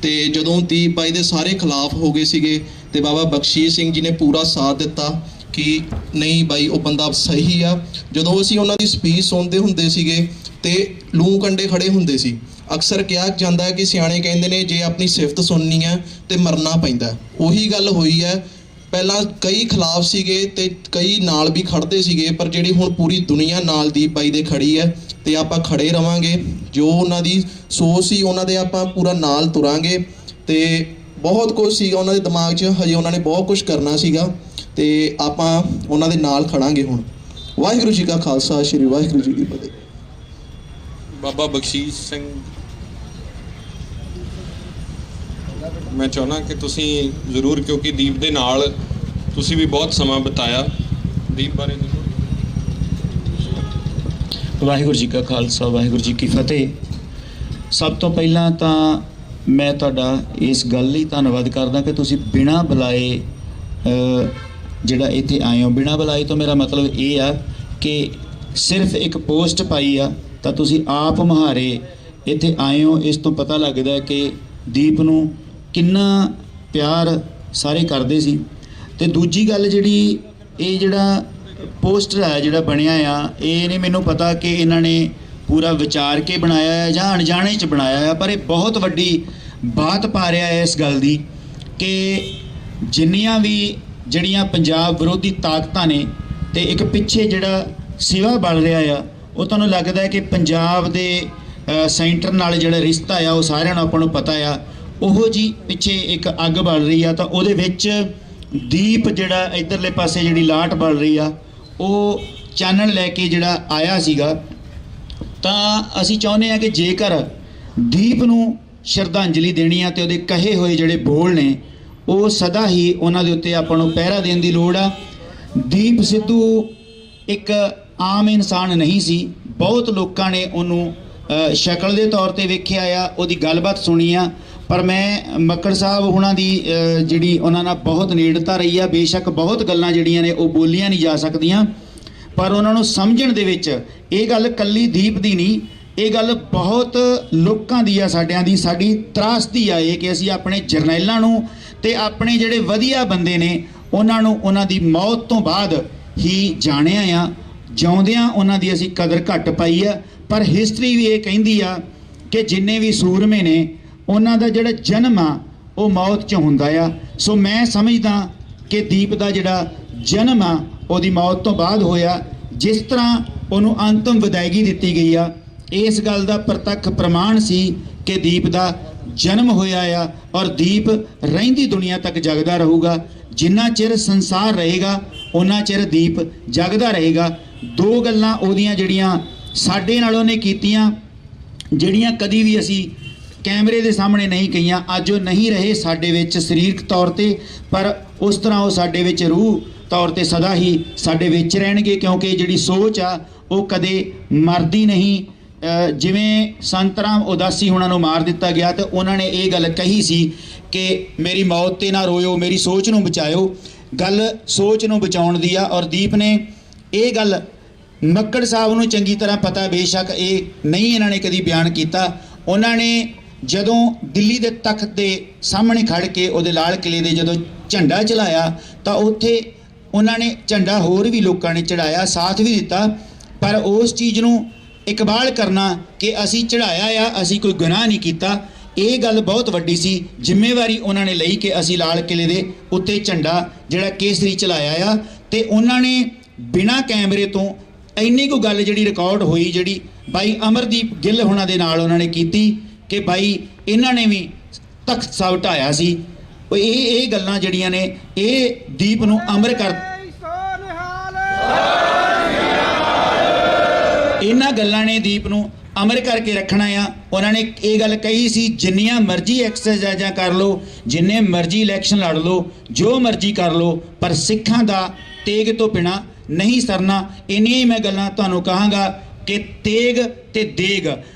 ਤੇ ਜਦੋਂ ਦੀਪ ਬਾਈ ਦੇ ਸਾਰੇ ਖਿਲਾਫ ਹੋ ਗਏ ਸੀਗੇ ਤੇ ਬਾਬਾ ਬਖਸ਼ੀਸ਼ ਸਿੰਘ ਜੀ ਨੇ ਪੂਰਾ ਸਾਥ ਦਿੱਤਾ ਕਿ ਨਹੀਂ ਬਾਈ ਉਹ ਬੰਦਾ ਸਹੀ ਆ। ਜਦੋਂ ਅਸੀਂ ਉਹਨਾਂ ਦੀ ਸਪੀਚ ਸੁਣਦੇ ਹੁੰਦੇ ਸੀਗੇ ਤੇ ਲੂੰ ਕੰਡੇ ਖੜੇ ਹੁੰਦੇ ਸੀ। ਅਕਸਰ ਕਿਹਾ ਜਾਂਦਾ ਹੈ ਕਿ ਸਿਆਣੇ ਕਹਿੰਦੇ ਨੇ ਜੇ ਆਪਣੀ ਸਿਫਤ ਸੁਣਨੀ ਹੈ ਤੇ ਮਰਨਾ ਪੈਂਦਾ। ਉਹੀ ਗੱਲ ਹੋਈ ਹੈ। ਪਹਿਲਾਂ ਕਈ ਖਿਲਾਫ ਸੀਗੇ ਤੇ ਕਈ ਨਾਲ ਵੀ ਖੜਦੇ ਸੀਗੇ, ਪਰ ਜਿਹੜੀ ਹੁਣ ਪੂਰੀ ਦੁਨੀਆ ਨਾਲ ਦੀਪ ਬਾਈ ਦੇ ਖੜੀ ਹੈ ਤੇ ਆਪਾਂ ਖੜੇ ਰਵਾਂਗੇ। ਜੋ ਉਹਨਾਂ ਦੀ ਸੋਚ ਸੀ ਉਹਨਾਂ ਦੇ ਆਪਾਂ ਪੂਰਾ ਨਾਲ ਤੁਰਾਂਗੇ। ਤੇ ਬਹੁਤ ਕੁਝ ਸੀਗਾ ਉਹਨਾਂ ਦੇ ਦਿਮਾਗ 'ਚ, ਹਜੇ ਉਹਨਾਂ ਨੇ ਬਹੁਤ ਕੁਝ ਕਰਨਾ ਸੀਗਾ ਤੇ ਆਪਾਂ ਉਹਨਾਂ ਦੇ ਨਾਲ ਖੜਾਂਗੇ ਹੁਣ। ਵਾਹਿਗੁਰੂ ਜੀ ਕਾ ਖਾਲਸਾ, ਸ਼੍ਰੀ ਵਾਹਿਗੁਰੂ ਜੀ ਕੀ ਫਤਿਹ। ਬਾਬਾ ਬਖਸ਼ੀਸ਼ ਸਿੰਘ, ਮੈਂ ਚਾਹੁੰਦਾ ਕਿ ਤੁਸੀਂ ਜ਼ਰੂਰ, ਕਿਉਂਕਿ ਦੀਪ ਦੇ ਨਾਲ ਤੁਸੀਂ ਵੀ ਬਹੁਤ ਸਮਾਂ ਬਿਤਾਇਆ, ਦੀਪ ਬਾਰੇ ਜ਼ਰੂਰ। ਵਾਹਿਗੁਰੂ ਜੀ ਕਾ ਖਾਲਸਾ, ਵਾਹਿਗੁਰੂ ਜੀ ਕੀ ਫਤਿਹ। ਸਭ ਤੋਂ ਪਹਿਲਾਂ ਤਾਂ ਮੈਂ ਤੁਹਾਡਾ ਇਸ ਗੱਲ ਲਈ ਧੰਨਵਾਦ ਕਰਦਾ ਕਿ ਤੁਸੀਂ ਬਿਨਾਂ ਬੁਲਾਏ ਜਿਹੜਾ ਇੱਥੇ ਆਏ ਹੋ। ਬਿਨਾਂ ਬੁਲਾਏ ਤੋਂ ਮੇਰਾ ਮਤਲਬ ਇਹ ਆ ਕਿ ਸਿਰਫ ਇੱਕ ਪੋਸਟ ਪਾਈ ਆ ਤਾਂ ਤੁਸੀਂ ਆਪ ਮੁਹਾਰੇ ਇੱਥੇ ਆਏ ਹੋ। ਇਸ ਤੋਂ ਪਤਾ ਲੱਗਦਾ ਕਿ ਦੀਪ ਨੂੰ ਕਿੰਨਾ ਪਿਆਰ ਸਾਰੇ ਕਰਦੇ ਸੀ। ਤੇ ਦੂਜੀ ਗੱਲ ਜਿਹੜੀ ਇਹ ਜਿਹੜਾ ਪੋਸਟਰ ਹੈ ਜਿਹੜਾ ਬਣਿਆ ਆ, ਇਹ ਨਹੀਂ ਮੈਨੂੰ ਪਤਾ ਕਿ ਇਹਨਾਂ ਨੇ ਪੂਰਾ ਵਿਚਾਰ ਕੇ ਬਣਾਇਆ ਹੈ ਜਾਂ ਅਣਜਾਣੇ 'ਚ ਬਣਾਇਆ ਹੈ, ਪਰ ਇਹ ਬਹੁਤ ਵੱਡੀ ਬਾਤ ਪਾ ਰਿਹਾ ਹੈ ਇਸ ਗੱਲ ਦੀ ਕਿ ਜਿੰਨੀਆਂ ਵੀ ਜਿਹੜੀਆਂ ਪੰਜਾਬ ਵਿਰੋਧੀ ਤਾਕਤਾਂ ਨੇ ਤੇ ਇੱਕ ਪਿੱਛੇ ਜਿਹੜਾ ਸਿਵਾ ਬਣ ਰਿਹਾ ਆ, ਉਹ ਤੁਹਾਨੂੰ ਲੱਗਦਾ ਹੈ ਕਿ ਪੰਜਾਬ ਦੇ ਸੈਂਟਰ ਨਾਲ ਜਿਹੜਾ ਰਿਸ਼ਤਾ ਆ ਉਹ ਸਾਰਿਆਂ ਨੂੰ ਆਪਾਂ ਨੂੰ ਪਤਾ ਆ। ਉਹੋ ਜੀ ਪਿੱਛੇ ਇੱਕ ਅੱਗ ਬਲ ਰਹੀ ਆ ਤਾਂ ਉਹਦੇ ਵਿੱਚ ਦੀਪ ਜਿਹੜਾ ਇੱਧਰਲੇ ਪਾਸੇ ਜਿਹੜੀ ਲਾਟ ਬਲ ਰਹੀ ਆ ਉਹ ਚਾਨਣ ਲੈ ਕੇ ਜਿਹੜਾ ਆਇਆ ਸੀਗਾ। ਤਾਂ ਅਸੀਂ ਚਾਹੁੰਦੇ ਹਾਂ ਕਿ ਜੇਕਰ ਦੀਪ ਨੂੰ ਸ਼ਰਧਾਂਜਲੀ ਦੇਣੀ ਆ ਤੇ ਉਹਦੇ ਕਹੇ ਹੋਏ ਜਿਹੜੇ ਬੋਲ ਨੇ ਉਹ ਸਦਾ ਹੀ ਉਹਨਾਂ ਦੇ ਉੱਤੇ ਆਪਾਂ ਨੂੰ ਪਹਿਰਾ ਦੇਣ ਦੀ ਲੋੜ ਆ। ਦੀਪ ਸਿੱਧੂ ਇੱਕ ਆਮ ਇਨਸਾਨ ਨਹੀਂ ਸੀ। ਬਹੁਤ ਲੋਕਾਂ ਨੇ ਉਹਨੂੰ ਸ਼ਕਲ ਦੇ ਤੌਰ ਤੇ ਵੇਖਿਆ ਆ, ਉਹਦੀ ਗੱਲਬਾਤ ਸੁਣੀ ਆ, ਪਰ ਮੈਂ ਮੱਕੜ ਸਾਹਿਬ ਉਹਨਾਂ ਦੀ ਜਿਹੜੀ ਉਹਨਾਂ ਨਾਲ ਬਹੁਤ ਨੇੜਤਾ ਰਹੀ ਆ। ਬੇਸ਼ੱਕ ਬਹੁਤ ਗੱਲਾਂ ਜਿਹੜੀਆਂ ਨੇ ਉਹ ਬੋਲੀਆਂ ਨਹੀਂ ਜਾ ਸਕਦੀਆਂ, ਪਰ ਉਹਨਾਂ ਨੂੰ ਸਮਝਣ ਦੇ ਵਿੱਚ ਇਹ ਗੱਲ ਕੱਲੀ ਦੀਪ ਦੀ ਨਹੀਂ, ਇਹ ਗੱਲ ਬਹੁਤ ਲੋਕਾਂ ਦੀ ਆ, ਸਾਡਿਆਂ ਦੀ। ਸਾਡੀ ਤਰਾਸਦੀ ਆ ਇਹ ਕਿ ਅਸੀਂ ਆਪਣੇ ਜਰਨੈਲਾਂ ਨੂੰ ਤੇ ਆਪਣੇ ਜਿਹੜੇ ਵਧੀਆ ਬੰਦੇ ਨੇ ਉਹਨਾਂ ਨੂੰ ਉਹਨਾਂ ਦੀ ਮੌਤ ਤੋਂ ਬਾਅਦ ਹੀ ਜਾਣਿਆ ਆ। ਜਿਉਂਦਿਆਂ ਉਹਨਾਂ ਦੀ ਅਸੀਂ ਕਦਰ ਘੱਟ ਪਾਈ ਆ। ਪਰ ਹਿਸਟਰੀ ਵੀ ਇਹ ਕਹਿੰਦੀ ਆ ਕਿ ਜਿੰਨੇ ਵੀ ਸੂਰਮੇ ਨੇ ਉਹਨਾਂ ਦਾ ਜਿਹੜਾ ਜਨਮ ਆ ਉਹ ਮੌਤ 'ਚ ਹੁੰਦਾ ਆ। ਸੋ ਮੈਂ ਸਮਝਦਾ ਕਿ ਦੀਪ ਦਾ ਜਿਹੜਾ ਜਨਮ ਆ ਉਹਦੀ ਮੌਤ ਤੋਂ ਬਾਅਦ ਹੋਇਆ। ਜਿਸ ਤਰ੍ਹਾਂ ਉਹਨੂੰ ਅੰਤਮ ਵਿਦਾਇਗੀ ਦਿੱਤੀ ਗਈ ਆ, ਇਸ ਗੱਲ ਦਾ ਪ੍ਰਤੱਖ ਪ੍ਰਮਾਣ ਸੀ ਕਿ ਦੀਪ ਦਾ ਜਨਮ ਹੋਇਆ ਆ ਔਰ ਦੀਪ ਰਹਿੰਦੀ ਦੁਨੀਆ ਤੱਕ ਜਗਦਾ ਰਹੂਗਾ। ਜਿੰਨਾ ਚਿਰ ਸੰਸਾਰ ਰਹੇਗਾ ਉਹਨਾਂ ਚਿਰ ਦੀਪ ਜਗਦਾ ਰਹੇਗਾ। 2 ਗੱਲਾਂ ਉਹਦੀਆਂ ਜਿਹੜੀਆਂ ਸਾਡੇ ਨਾਲ ਉਹਨੇ ਕੀਤੀਆਂ, ਜਿਹੜੀਆਂ ਕਦੀ ਵੀ ਅਸੀਂ ਕੈਮਰੇ ਦੇ ਸਾਹਮਣੇ ਨਹੀਂ ਕਹੀਆਂ। ਅੱਜ ਉਹ ਨਹੀਂ ਰਹੇ ਸਾਡੇ ਵਿੱਚ ਸਰੀਰਕ ਤੌਰ ਤੇ, ਪਰ ਉਸ ਤਰ੍ਹਾਂ ਉਹ ਸਾਡੇ ਵਿੱਚ ਰੂਹ ਤੌਰ ਤੇ ਸਦਾ ਹੀ ਸਾਡੇ ਵਿੱਚ ਰਹਿਣਗੇ, ਕਿਉਂਕਿ ਜਿਹੜੀ ਸੋਚ ਆ ਉਹ ਕਦੇ ਮਰਦੀ ਨਹੀਂ। ਜਿਵੇਂ ਸੰਤ ਰਾਮ ਉਦਾਸੀ ਹੁਣਾਂ ਨੂੰ ਮਾਰ ਦਿੱਤਾ ਗਿਆ ਤੇ ਉਹਨਾਂ ਨੇ ਇਹ ਗੱਲ ਕਹੀ ਸੀ ਕਿ ਮੇਰੀ ਮੌਤ ਤੇ ਨਾ ਰੋਇਓ, ਮੇਰੀ ਸੋਚ ਨੂੰ ਬਚਾਇਓ। ਗੱਲ ਸੋਚ ਨੂੰ ਬਚਾਉਣ ਦੀ ਆ। ਔਰ ਦੀਪ ਨੇ ਇਹ ਗੱਲ ਮੱਕੜ ਸਾਹਿਬ ਨੂੰ ਚੰਗੀ ਤਰ੍ਹਾਂ ਪਤਾ, ਬੇਸ਼ੱਕ ਇਹ ਨਹੀਂ ਇਹਨਾਂ ਨੇ ਕਦੀ ਬਿਆਨ ਕੀਤਾ। ਉਹਨਾਂ ਨੇ ਜਦੋਂ ਦਿੱਲੀ ਦੇ ਤਖਤ ਦੇ ਸਾਹਮਣੇ ਖੜ ਕੇ ਉਹਦੇ ਲਾਲ ਕਿਲੇ ਦੇ ਜਦੋਂ ਝੰਡਾ ਚੜਾਇਆ ਤਾਂ ਉੱਥੇ ਉਹਨਾਂ ਨੇ ਝੰਡਾ ਹੋਰ ਵੀ ਲੋਕਾਂ ਨੇ ਚੜਾਇਆ, ਸਾਥ ਵੀ ਦਿੱਤਾ, ਪਰ ਉਸ ਚੀਜ਼ ਨੂੰ ਇਕਬਾਲ ਕਰਨਾ ਕਿ ਅਸੀਂ ਚੜਾਇਆ ਆ, ਅਸੀਂ ਕੋਈ ਗੁਨਾਹ ਨਹੀਂ ਕੀਤਾ, ਇਹ ਗੱਲ ਬਹੁਤ ਵੱਡੀ ਸੀ। ਜ਼ਿੰਮੇਵਾਰੀ ਉਹਨਾਂ ਨੇ ਲਈ ਕਿ ਅਸੀਂ ਲਾਲ ਕਿਲੇ ਦੇ ਉੱਤੇ ਝੰਡਾ ਜਿਹੜਾ ਕੇਸਰੀ ਚਲਾਇਆ ਆ। ਤੇ ਉਹਨਾਂ ਨੇ ਬਿਨਾਂ ਕੈਮਰੇ ਤੋਂ ਇੰਨੀ ਕੁ ਗੱਲ ਜਿਹੜੀ ਰਿਕਾਰਡ ਹੋਈ, ਜਿਹੜੀ ਬਾਈ ਅਮਰਦੀਪ ਗਿੱਲ ਹੋਣਾ ਦੇ ਨਾਲ ਉਹਨਾਂ ਨੇ ਕੀਤੀ ਕਿ ਬਾਈ ਇਹਨਾਂ ਨੇ ਵੀ ਤਖਤ ਸਾਹਿਬ ਢਾਇਆ ਸੀ। ਇਹ ਗੱਲਾਂ ਜਿਹੜੀਆਂ ਨੇ ਇਹ ਦੀਪ ਨੂੰ ਅਮਰ ਕਰ, ਇਹਨਾਂ ਗੱਲਾਂ ਨੇ ਦੀਪ ਨੂੰ ਅਮਰ ਕਰਕੇ ਰੱਖਣਾ ਆ। ਉਹਨਾਂ ਨੇ ਇਹ ਗੱਲ ਕਹੀ ਸੀ, ਜਿੰਨੀਆਂ ਮਰਜ਼ੀ ਐਕਸਰਸਾਈਜ਼ਾਂ ਕਰ ਲਓ, ਜਿੰਨੇ ਮਰਜ਼ੀ ਇਲੈਕਸ਼ਨ ਲੜ ਲਓ, ਜੋ ਮਰਜ਼ੀ ਕਰ ਲਓ, ਪਰ ਸਿੱਖਾਂ ਦਾ ਤੇਗ ਤੋਂ ਬਿਨਾਂ ਨਹੀਂ ਸਰਨਾ। ਇੰਨੀਆਂ ਹੀ ਮੈਂ ਗੱਲਾਂ ਤੁਹਾਨੂੰ ਕਹਾਂਗਾ ਕਿ ਤੇਗ ਤੇ ਦੇਗ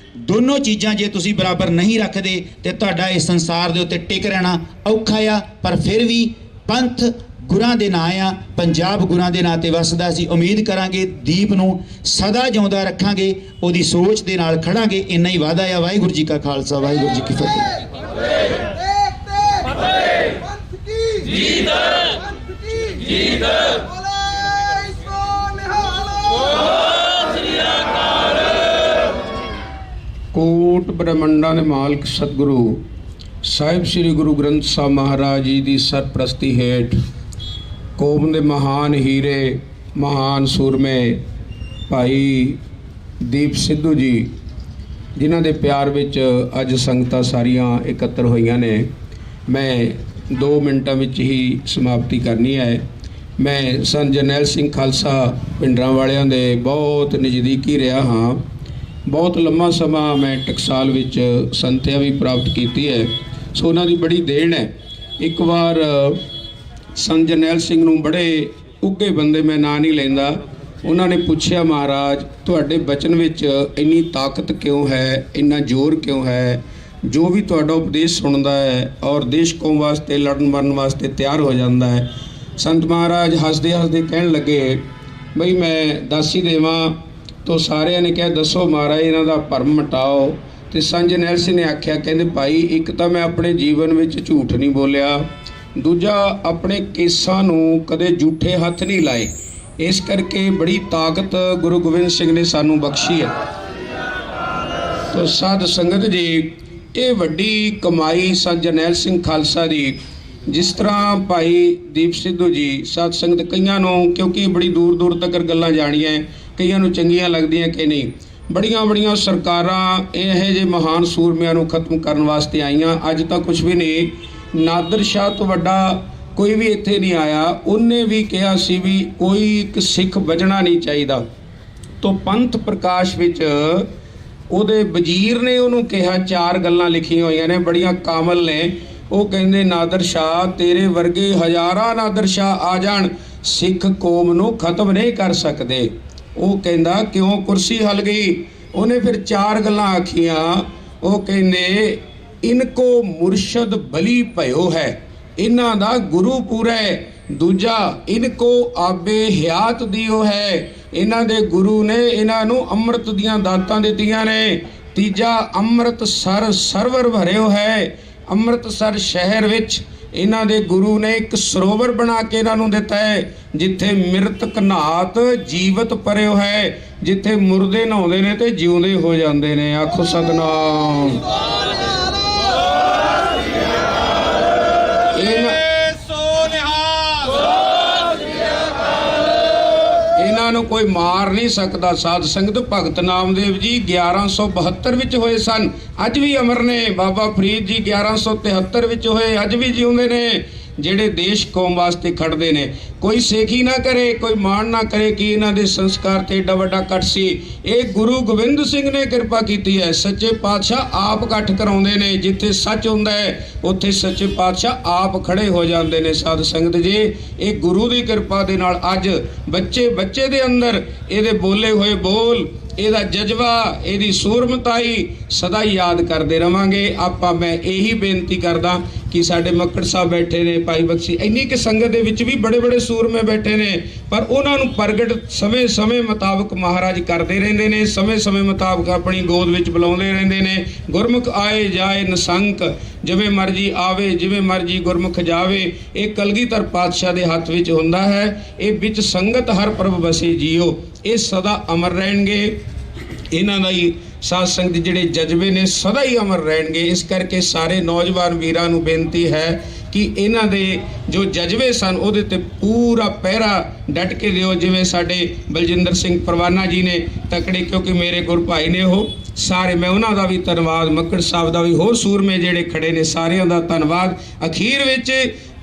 ਦੋਨੋਂ ਚੀਜ਼ਾਂ ਜੇ ਤੁਸੀਂ ਬਰਾਬਰ ਨਹੀਂ ਰੱਖਦੇ ਤੇ ਤੁਹਾਡਾ ਇਸ ਸੰਸਾਰ ਦੇ ਉੱਤੇ ਟਿਕ ਰਹਿਣਾ ਔਖਾ ਆ। ਪਰ ਫਿਰ ਵੀ ਪੰਥ ਗੁਰਾਂ ਦੇ ਨਾਂ ਆ, ਪੰਜਾਬ ਗੁਰਾਂ ਦੇ ਨਾਂ ਤੇ ਵਸਦਾ। ਅਸੀਂ ਉਮੀਦ ਕਰਾਂਗੇ ਦੀਪ ਨੂੰ ਸਦਾ ਜਿਉਂਦਾ ਰੱਖਾਂਗੇ, ਉਹਦੀ ਸੋਚ ਦੇ ਨਾਲ ਖੜਾਂਗੇ। ਇੰਨਾ ਹੀ ਵਾਅਦਾ ਆ। ਵਾਹਿਗੁਰੂ ਜੀ ਕਾ ਖਾਲਸਾ, ਵਾਹਿਗੁਰੂ ਜੀ ਕੀ ਫਤਿਹ। ਕੋਟ ਬ੍ਰਹਮੰਡਾਂ ਦੇ ਮਾਲਕ ਸਤਿਗੁਰੂ ਸਾਹਿਬ ਸ੍ਰੀ ਗੁਰੂ ਗ੍ਰੰਥ ਸਾਹਿਬ ਮਹਾਰਾਜ ਜੀ ਦੀ ਸਰਪ੍ਰਸਤੀ ਹੇਠ ਕੌਮ ਦੇ ਮਹਾਨ ਹੀਰੇ, ਮਹਾਨ ਸੂਰਮੇ ਭਾਈ ਦੀਪ ਸਿੱਧੂ ਜੀ, ਜਿਨ੍ਹਾਂ ਦੇ ਪਿਆਰ ਵਿੱਚ ਅੱਜ ਸੰਗਤਾਂ ਸਾਰੀਆਂ ਇਕੱਤਰ ਹੋਈਆਂ ਨੇ, ਮੈਂ 2 ਮਿੰਟਾਂ ਵਿੱਚ ਹੀ ਸਮਾਪਤੀ ਕਰਨੀ ਹੈ। ਮੈਂ ਸੰਤ ਜਰਨੈਲ ਸਿੰਘ ਖਾਲਸਾ ਪਿੰਡਰਾਂ ਵਾਲਿਆਂ ਦੇ ਬਹੁਤ ਨਜ਼ਦੀਕੀ ਰਿਹਾ ਹਾਂ। ਬਹੁਤ ਲੰਮਾ ਸਮਾਂ ਮੈਂ ਟਕਸਾਲ ਵਿੱਚ ਸੰਥਿਆ ਵੀ ਪ੍ਰਾਪਤ ਕੀਤੀ ਹੈ, ਸੋ ਉਹਨਾਂ ਦੀ ਬੜੀ ਦੇਣ ਹੈ। ਇੱਕ ਵਾਰ ਸੰਤ ਜਰਨੈਲ ਸਿੰਘ ਨੂੰ, ਬੜੇ ਉੱਘੇ ਬੰਦੇ, ਮੈਂ ਨਾਂ ਨਹੀਂ ਲੈਂਦਾ, ਉਹਨਾਂ ਨੇ ਪੁੱਛਿਆ, ਮਹਾਰਾਜ ਤੁਹਾਡੇ ਬਚਨ ਵਿੱਚ ਇੰਨੀ ਤਾਕਤ ਕਿਉਂ ਹੈ, ਇੰਨਾ ਜ਼ੋਰ ਕਿਉਂ ਹੈ? ਜੋ ਵੀ ਤੁਹਾਡਾ ਉਪਦੇਸ਼ ਸੁਣਦਾ ਹੈ ਔਰ ਦੇਸ਼ ਕੌਮ ਵਾਸਤੇ ਲੜਨ ਮਰਨ ਵਾਸਤੇ ਤਿਆਰ ਹੋ ਜਾਂਦਾ ਹੈ। ਸੰਤ ਮਹਾਰਾਜ ਹੱਸਦੇ ਹੱਸਦੇ ਕਹਿਣ ਲੱਗੇ, ਬਈ ਮੈਂ ਦਾਸੀ ਦੇਵਾਂ। ਤੋ ਸਾਰਿਆਂ ਨੇ ਕਿਹਾ, ਦੱਸੋ ਮਹਾਰਾਜ, ਇਹਨਾਂ ਦਾ ਭਰਮ ਮਟਾਓ। ਤੇ ਸੰਤ ਜਰਨੈਲ ਸਿੰਘ ਨੇ ਆਖਿਆ, ਕਹਿੰਦੇ ਭਾਈ, ਇੱਕ ਤਾਂ ਮੈਂ ਆਪਣੇ ਜੀਵਨ ਵਿੱਚ ਝੂਠ ਨਹੀਂ ਬੋਲਿਆ, ਦੂਜਾ ਆਪਣੇ ਕੇਸਾਂ ਨੂੰ ਕਦੇ ਝੂਠੇ ਹੱਥ ਨਹੀਂ ਲਾਏ। ਇਸ ਕਰਕੇ ਬੜੀ ਤਾਕਤ ਗੁਰੂ ਗੋਬਿੰਦ ਸਿੰਘ ਨੇ ਸਾਨੂੰ ਬਖਸ਼ੀ ਹੈ। ਤੋ ਸਾਧ ਸੰਗਤ ਜੀ, ਇਹ ਵੱਡੀ ਕਮਾਈ ਸੰਤ ਜਰਨੈਲ ਸਿੰਘ ਖਾਲਸਾ ਦੀ। ਜਿਸ ਤਰ੍ਹਾਂ ਭਾਈ ਦੀਪ ਸਿੱਧੂ ਜੀ, ਸਾਧ ਸੰਗਤ ਕਈਆਂ ਨੂੰ, ਕਿਉਂਕਿ ਬੜੀ ਦੂਰ ਦੂਰ ਤੱਕ ਗੱਲਾਂ ਜਾਣੀਆਂ, ਕਈਆਂ ਨੂੰ ਚੰਗੀਆਂ ਲੱਗਦੀਆਂ ਕਿ ਨਹੀਂ, ਬੜੀਆਂ ਬੜੀਆਂ ਸਰਕਾਰਾਂ ਇਹੋ ਜਿਹੇ ਮਹਾਨ ਸੂਰਮਿਆਂ ਨੂੰ ਖਤਮ ਕਰਨ ਵਾਸਤੇ ਆਈਆਂ। ਅੱਜ ਤਾਂ ਕੁਝ ਵੀ ਨਹੀਂ, ਨਾਦਰ ਸ਼ਾਹ ਤੋਂ ਵੱਡਾ ਕੋਈ ਵੀ ਇੱਥੇ ਨਹੀਂ ਆਇਆ। ਉਹਨੇ ਵੀ ਕਿਹਾ ਸੀ ਵੀ ਕੋਈ ਇੱਕ ਸਿੱਖ ਬਚਣਾ ਨਹੀਂ ਚਾਹੀਦਾ। ਤੋਂ ਪੰਥ ਪ੍ਰਕਾਸ਼ ਵਿੱਚ ਉਹਦੇ ਵਜ਼ੀਰ ਨੇ ਉਹਨੂੰ ਕਿਹਾ, 4 ਗੱਲਾਂ ਲਿਖੀਆਂ ਹੋਈਆਂ ਨੇ, ਬੜੀਆਂ ਕਾਮਲ ਨੇ। ਉਹ ਕਹਿੰਦੇ, ਨਾਦਰ ਸ਼ਾਹ, ਤੇਰੇ ਵਰਗੇ ਹਜ਼ਾਰਾਂ ਨਾਦਰ ਸ਼ਾਹ ਆ ਜਾਣ, ਸਿੱਖ ਕੌਮ ਨੂੰ ਖਤਮ ਨਹੀਂ ਕਰ ਸਕਦੇ। ਉਹ ਕਹਿੰਦਾ, ਕਿਉਂ? ਕੁਰਸੀ ਹਲ ਗਈ। ਉਹਨੇ ਫਿਰ 4 ਗੱਲਾਂ ਆਖੀਆਂ। ਉਹ ਕਹਿੰਦੇ, ਇਨਕੋ ਮੁਰਸ਼ਦ ਬਲੀ ਭਇਓ ਹੈ, ਇਹਨਾਂ ਦਾ ਗੁਰੂ ਪੂਰਾ ਹੈ। ਦੂਜਾ, ਇਨਕੋ ਆਬੇ ਹਿਆਤ ਦਿਓ ਹੈ, ਇਹਨਾਂ ਦੇ ਗੁਰੂ ਨੇ ਇਹਨਾਂ ਨੂੰ ਅੰਮ੍ਰਿਤ ਦੀਆਂ ਦਾਤਾਂ ਦਿੱਤੀਆਂ ਨੇ। ਤੀਜਾ, ਅੰਮ੍ਰਿਤਸਰ ਸਰਵਰ ਭਰਿਓ ਹੈ, ਅੰਮ੍ਰਿਤਸਰ ਸ਼ਹਿਰ ਵਿੱਚ ਇਹਨਾਂ ਦੇ ਗੁਰੂ ਨੇ ਇੱਕ ਸਰੋਵਰ ਬਣਾ ਕੇ ਇਹਨਾਂ ਨੂੰ ਦਿੱਤਾ ਹੈ, ਜਿੱਥੇ ਮਿਰਤਕ ਨਾਤ ਜੀਵਤ ਪਰਿਓ ਹੈ, ਜਿੱਥੇ ਮੁਰਦੇ ਨਹਾਉਂਦੇ ਨੇ ਤੇ ਜਿਉਂਦੇ ਹੋ ਜਾਂਦੇ ਨੇ। ਆਖੋ ਸਤਨਾਮ। ਇਹਨਾਂ ਨੂੰ ਕੋਈ ਮਾਰ ਨਹੀਂ ਸਕਦਾ। ਸਾਧ ਸੰਗਤ, ਭਗਤ ਨਾਮਦੇਵ ਜੀ 1172 ਵਿੱਚ ਹੋਏ ਸਨ, ਅੱਜ ਵੀ ਅਮਰ ਨੇ। ਬਾਬਾ ਫਰੀਦ ਜੀ 1173 ਵਿੱਚ ਹੋਏ, ਅੱਜ ਵੀ ਜਿਉਂਦੇ ਨੇ। ਜਿਹੜੇ ਦੇਸ਼ ਕੌਮ ਵਾਸਤੇ ਖੜਦੇ ਨੇ। ਕੋਈ ਸੇਖੀ ਨਾ ਕਰੇ, ਕੋਈ ਮਾਣ ਨਾ ਕਰੇ ਕਿ ਇਹਨਾਂ ਦੇ ਸੰਸਕਾਰ ਤੇ ਏਡਾ ਵੱਡਾ ਇਕੱਠ ਸੀ। ਇਹ ਗੁਰੂ ਗੋਬਿੰਦ ਸਿੰਘ ਨੇ ਕਿਰਪਾ ਕੀਤੀ ਹੈ। ਸੱਚੇ ਪਾਤਸ਼ਾਹ ਆਪ ਇਕੱਠ ਕਰਾਉਂਦੇ ਨੇ। ਜਿੱਥੇ ਸੱਚ ਹੁੰਦਾ ਹੈ ਉੱਥੇ ਸੱਚੇ ਪਾਤਸ਼ਾਹ ਆਪ ਖੜੇ ਹੋ ਜਾਂਦੇ ਨੇ। ਸਾਧ ਸੰਗਤ ਜੀ, ਇਹ ਗੁਰੂ ਦੀ ਕਿਰਪਾ ਦੇ ਨਾਲ ਅੱਜ ਬੱਚੇ ਦੇ ਅੰਦਰ ਇਹਦੇ ਬੋਲੇ ਹੋਏ ਬੋਲ, ਇਹਦਾ ਜਜ਼ਬਾ, ਇਹਦੀ ਸੂਰਮਤਾਈ ਸਦਾ ਹੀ ਯਾਦ ਕਰਦੇ ਰਵਾਂਗੇ ਆਪਾਂ। ਮੈਂ ਇਹੀ ਬੇਨਤੀ ਕਰਦਾ ਕਿ ਸਾਡੇ ਮੱਕੜ ਸਾਹਿਬ ਬੈਠੇ ਨੇ, ਭਾਈ ਬਖਸ਼ੀ, ਇੰਨੀ ਕਿ ਸੰਗਤ ਦੇ ਵਿੱਚ ਵੀ ਬੜੇ ਸੂਰਮੇ ਬੈਠੇ ਨੇ, ਪਰ ਉਹਨਾਂ ਨੂੰ ਪ੍ਰਗਟ ਸਮੇਂ ਮੁਤਾਬਕ ਮਹਾਰਾਜ ਕਰਦੇ ਰਹਿੰਦੇ ਨੇ। ਸਮੇਂ ਮੁਤਾਬਕ ਆਪਣੀ ਗੋਦ ਵਿੱਚ ਬੁਲਾਉਂਦੇ ਰਹਿੰਦੇ ਨੇ। ਗੁਰਮੁਖ ਆਏ ਜਾਏ ਨਿਸੰਕ, ਜਿਵੇਂ ਮਰਜੀ ਆਵੇ ਜਿਵੇਂ ਮਰਜੀ ਗੁਰਮੁਖ ਜਾਵੇ। ਇਹ ਕਲਗੀਧਰ ਪਾਤਸ਼ਾਹ ਦੇ ਹੱਥ ਵਿੱਚ ਹੁੰਦਾ ਹੈ। ਇਹ ਵਿੱਚ ਸੰਗਤ ਹਰ ਪ੍ਰਭ ਵਸੇ ਜੀਓ, ਇਹ ਸਦਾ ਅਮਰ ਰਹਿਣਗੇ। ਇਹਨਾਂ ਦਾ ਹੀ ਸਾਧ ਸੰਗਤ ਜਿਹੜੇ ਜਜ਼ਬੇ ਨੇ ਸਦਾ ਹੀ ਅਮਰ ਰਹਿਣਗੇ। ਇਸ ਕਰਕੇ ਸਾਰੇ ਨੌਜਵਾਨ ਵੀਰਾਂ ਨੂੰ ਬੇਨਤੀ ਹੈ ਕਿ ਇਹਨਾਂ ਦੇ ਜੋ ਜਜ਼ਬੇ ਸਨ ਉਹਦੇ ਤੇ ਪੂਰਾ ਪਹਿਰਾ ਡਟ ਕੇ ਦਿਓ। ਜਿਵੇਂ ਸਾਡੇ ਬਲਜਿੰਦਰ ਸਿੰਘ ਪਰਵਾਨਾ ਜੀ ਨੇ ਤਕੜੇ, ਕਿਉਂਕਿ ਮੇਰੇ ਗੁਰ ਭਾਈ ਨੇ ਉਹ ਸਾਰੇ, ਮੈਂ ਉਹਨਾਂ ਦਾ ਵੀ ਧੰਨਵਾਦ, ਮੱਕੜ ਸਾਹਿਬ ਦਾ ਵੀ, ਹੋਰ ਸੂਰਮੇ ਜਿਹੜੇ ਖੜੇ ਨੇ ਸਾਰਿਆਂ ਦਾ ਧੰਨਵਾਦ। ਅਖੀਰ ਵਿੱਚ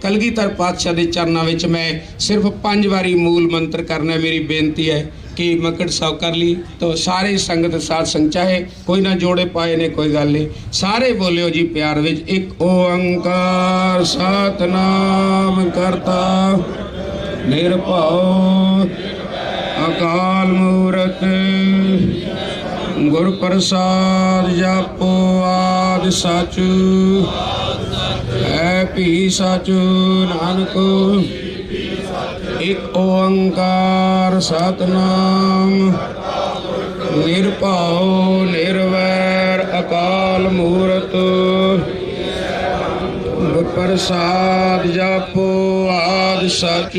ਕਲਗੀਧਰ ਪਾਤਸ਼ਾਹ ਦੇ ਚਰਨਾਂ ਵਿੱਚ ਮੈਂ ਸਿਰਫ 5 ਵਾਰੀ ਮੂਲ ਮੰਤਰ ਕਰਨਾ ਮੇਰੀ ਬੇਨਤੀ ਹੈ कि मक्कड़ साहब कर ली तो सारे संगत साथ संग, चाहे कोई ना जोड़े पाए ने कोई गल नहीं, सारे बोलियो जी प्यार विच। एक ओंकार सतनाम करता निर्भव अकाल मूरत गुर प्रसाद जपो आद सच है भी सच नानक। एक ओंकार सतनाम निर्भव निर्वैर अकाल मूरत गुर प्रसाद जपो आद सच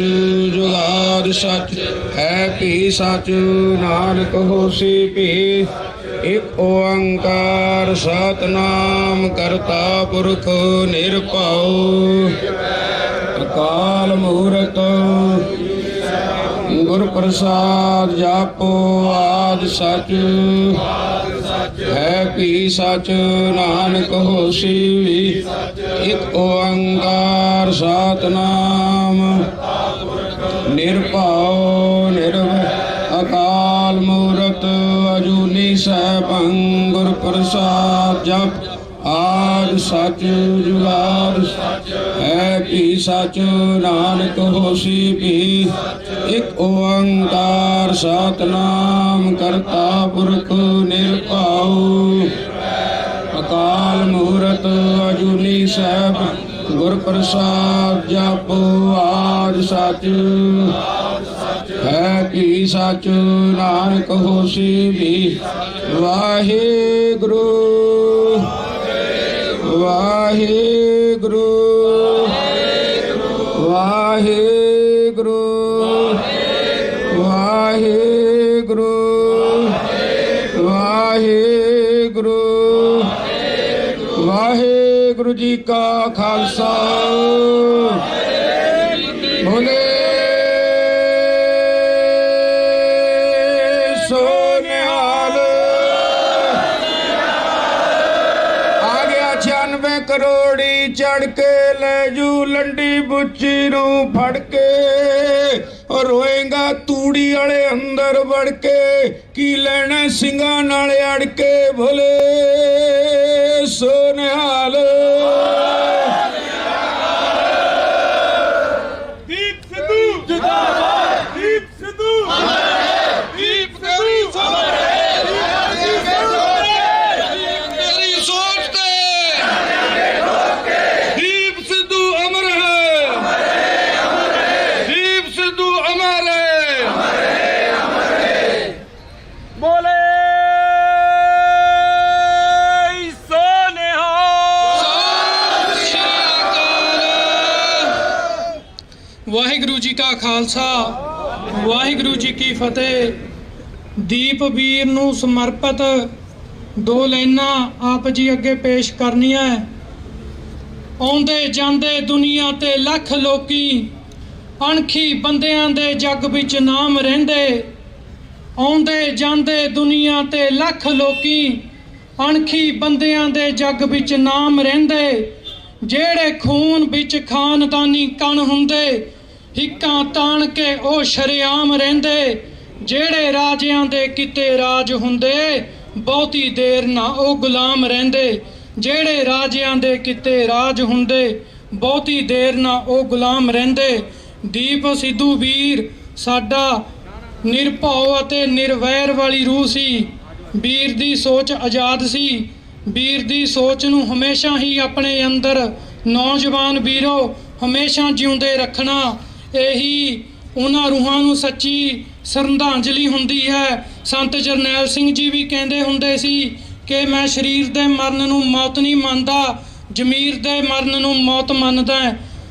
जुगाद सच है भी सच नानक होसी भी। एक ओंकार सतनाम करता पुरख निर्भव अकाल मूरत गुर प्रसाद जापो आद सच है भी सच नानक होसी भी। एक ओंकार सतनाम निर्भव निर्भय अकाल मूरत अजूनी सैभं गुर प्रसाद जप आद सच जुगाद है भी सच नानक होसी भी। एक ओंकार सतनाम करता पुरख निर्भव अकाल मूरत अजूनी सैभ गुर प्रसाद जप आद सच है भी सच नानक होसी भी। वाहिगुरु वाहिगुरु वाहिगुरु वाहिगुरु वाहिगुरु वाहिगुरु जी का खालसा बोले सो निहाल। आ गया 96 करोड़ी चढ़ के ले जू लंडी बुच्ची नू फड़ के और रोएगा तूड़ी वाले अंदर वड़ के की लेना सिंगा नाले अड़ के भोले सो निहाल। दीप सिद्धू जिंदाबाद, दीप सिद्धू दीप सिद्धू मेरी सोच ते दीप सिद्धू अमर है, दीप सिद्धू अमर है। बोले सोनिहाल। ਵਾਹਿਗੁਰੂ ਜੀ ਕਾ ਖਾਲਸਾ ਵਾਹਿਗੁਰੂ ਜੀ ਕੀ ਫਤਿਹ। ਦੀਪ ਵੀਰ ਨੂੰ ਸਮਰਪਿਤ 2 ਲਾਈਨਾਂ ਆਪ ਜੀ ਅੱਗੇ ਪੇਸ਼ ਕਰਨੀਆਂ। ਆਉਂਦੇ ਜਾਂਦੇ ਦੁਨੀਆ ਤੇ ਲੱਖ ਲੋਕੀ ਅਣਖੀ ਬੰਦਿਆਂ ਦੇ ਜੱਗ ਵਿੱਚ ਨਾਮ ਰਹਿੰਦੇ। ਆਉਂਦੇ ਜਾਂਦੇ ਦੁਨੀਆ ਤੇ ਲੱਖ ਲੋਕੀ ਅਣਖੀ ਬੰਦਿਆਂ ਦੇ ਜੱਗ ਵਿੱਚ ਨਾਮ ਰਹਿੰਦੇ। ਜਿਹੜੇ ਖੂਨ ਵਿੱਚ ਖਾਨਦਾਨੀ ਕਣ ਹੁੰਦੇ, ਹਿੱਕਾਂ ਤਾਣ ਕੇ ਉਹ ਸ਼ਰੇਆਮ ਰਹਿੰਦੇ। ਜਿਹੜੇ ਰਾਜਿਆਂ ਦੇ ਕਿਤੇ ਰਾਜ ਹੁੰਦੇ, ਬਹੁਤੀ ਦੇਰ ਨਾ ਉਹ ਗੁਲਾਮ ਰਹਿੰਦੇ। ਜਿਹੜੇ ਰਾਜਿਆਂ ਦੇ ਕਿਤੇ ਰਾਜ ਹੁੰਦੇ, ਬਹੁਤੀ ਦੇਰ ਨਾ ਉਹ ਗੁਲਾਮ ਰਹਿੰਦੇ। ਦੀਪ ਸਿੱਧੂ ਵੀਰ ਸਾਡਾ ਨਿਰਭਉ ਅਤੇ ਨਿਰਵੈਰ ਵਾਲੀ ਰੂਹ ਸੀ। ਵੀਰ ਦੀ ਸੋਚ ਆਜ਼ਾਦ ਸੀ। ਵੀਰ ਦੀ ਸੋਚ ਨੂੰ ਹਮੇਸ਼ਾ ਹੀ ਆਪਣੇ ਅੰਦਰ ਨੌਜਵਾਨ ਵੀਰੋ ਹਮੇਸ਼ਾ ਜਿਉਂਦੇ ਰੱਖਣਾ, ਇਹੀ ਉਹਨਾਂ ਰੂਹਾਂ ਨੂੰ ਸੱਚੀ ਸ਼ਰਧਾਂਜਲੀ ਹੁੰਦੀ ਹੈ। ਸੰਤ ਜਰਨੈਲ ਸਿੰਘ ਜੀ ਵੀ ਕਹਿੰਦੇ ਹੁੰਦੇ ਸੀ ਕਿ ਮੈਂ ਸਰੀਰ ਦੇ ਮਰਨ ਨੂੰ ਮੌਤ ਨਹੀਂ ਮੰਨਦਾ, ਜ਼ਮੀਰ ਦੇ ਮਰਨ ਨੂੰ ਮੌਤ ਮੰਨਦਾ।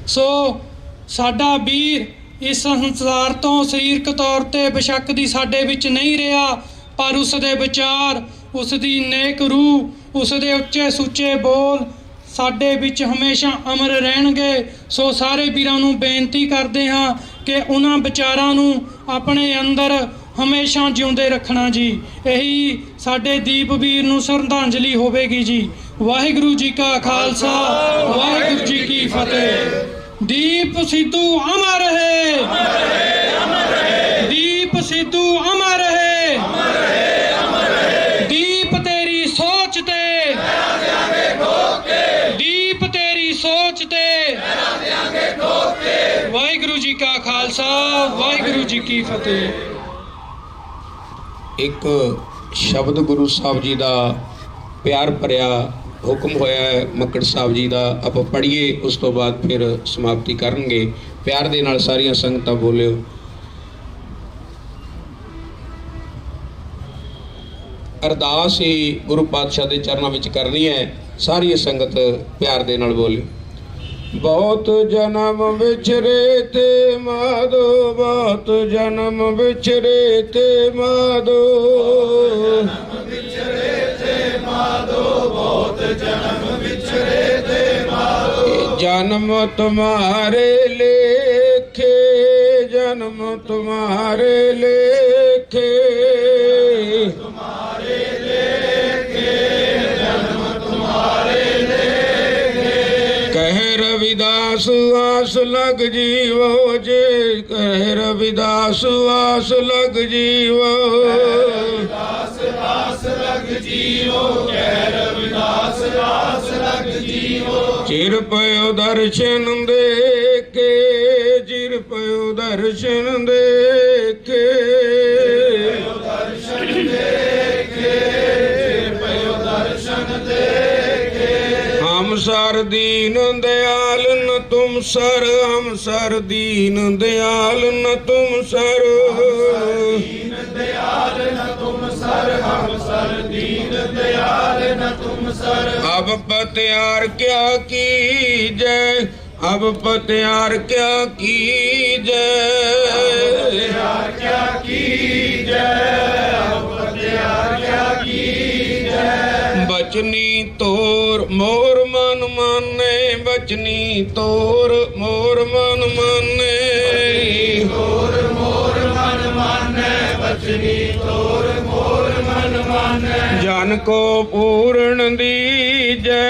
ਸੋ ਸਾਡਾ ਵੀਰ ਇਸ ਸੰਸਾਰ ਤੋਂ ਸਰੀਰਕ ਤੌਰ ਤੇ ਬੇਸ਼ੱਕ ਦੀ ਸਾਡੇ ਵਿੱਚ ਨਹੀਂ ਰਿਹਾ, ਪਰ ਉਸ ਦੇ ਵਿਚਾਰ, ਉਸ ਦੀ ਨੇਕ ਰੂਹ, ਉਸ ਦੇ ਉੱਚੇ ਸੁੱਚੇ ਬੋਲ ਸਾਡੇ ਵਿੱਚ ਹਮੇਸ਼ਾ ਅਮਰ ਰਹਿਣਗੇ। ਸੋ ਸਾਰੇ ਵੀਰਾਂ ਨੂੰ ਬੇਨਤੀ ਕਰਦੇ ਹਾਂ ਕਿ ਉਹਨਾਂ ਵਿਚਾਰਾਂ ਨੂੰ ਆਪਣੇ ਅੰਦਰ ਹਮੇਸ਼ਾ ਜਿਉਂਦੇ ਰੱਖਣਾ ਜੀ। ਇਹੀ ਸਾਡੇ ਦੀਪ ਵੀਰ ਨੂੰ ਸ਼ਰਧਾਂਜਲੀ ਹੋਵੇਗੀ ਜੀ। ਵਾਹਿਗੁਰੂ ਜੀ ਕਾ ਖਾਲਸਾ, ਵਾਹਿਗੁਰੂ ਜੀ ਕੀ ਫਤਿਹ। ਦੀਪ ਸਿੱਧੂ ਅਮਰ ਰਹੇ, ਦੀਪ ਸਿੱਧੂ ਅਮਰ ਰਹੇ, ਦੀਪ ਤੇਰੀ ਸੋਚ ਤੇ, ਦੀਪ ਤੇਰੀ ਸੋਚ ਤੇ। ਵਾਹਿਗੁਰੂ ਜੀ ਕਾ ਖਾਲਸਾ, ਵਾਹਿਗੁਰੂ ਜੀ ਕੀ ਫਤਿਹ। ਇੱਕ ਸ਼ਬਦ ਗੁਰੂ ਸਾਹਿਬ ਜੀ ਦਾ ਪਿਆਰ ਭਰਿਆ ਹੁਕਮ ਹੋਇਆ ਹੈ ਮੱਕੜ ਸਾਹਿਬ ਜੀ ਦਾ, ਆਪਾਂ ਪੜ੍ਹੀਏ, ਉਸ ਤੋਂ ਬਾਅਦ ਫਿਰ ਸਮਾਪਤੀ ਕਰਨਗੇ। ਪਿਆਰ ਦੇ ਨਾਲ ਸਾਰੀਆਂ ਸੰਗਤਾਂ ਬੋਲਿਓ। ਅਰਦਾਸ ਹੀ ਗੁਰੂ ਪਾਤਸ਼ਾਹ ਦੇ ਚਰਨਾਂ ਵਿੱਚ ਕਰਨੀ ਹੈ। ਸਾਰੀ ਸੰਗਤ ਪਿਆਰ ਦੇ ਨਾਲ ਬੋਲਿਓ। ਬਹੁਤ ਜਨਮ ਵਿਛਰੇ ਤੇ ਮਾਧੋ, ਬਹੁਤ ਜਨਮ ਵਿਛਰੇ ਤੇ ਮਾਧੋ, जन्म तुम्हारे लेखे, जन्म तुम्हारे लेखे, तुम्हारे लेखे, जन्म तुम्हारे लेखे। कह रविदास आस लग जीवो जे, कह रविदास आस लग जीवो, आस लग जीवो, कह रविदास आस लग जीवो। चिर पयो दर्शन देखे, चिर पयो दर्शन देखे, दर्शन देखे, चिर पयो दर्शन देखे। हम सर दीन दयाल न तुम सर, हम सर दीन दयाल न तुम सर, दीन दयाल न तुम सर, हम सर दीन दयाल न तुम सर। अब पत्यार क्या की जय, अब पत्यार क्या की जय, क्या की जय, अब पत्यार क्या की जय। बचनी तोर मोर मन माने, बचनी तोर मोर मन माने, तोर मोर मन माने, बचनी तोर मोर मन माने। जन को पूर्ण दीजै,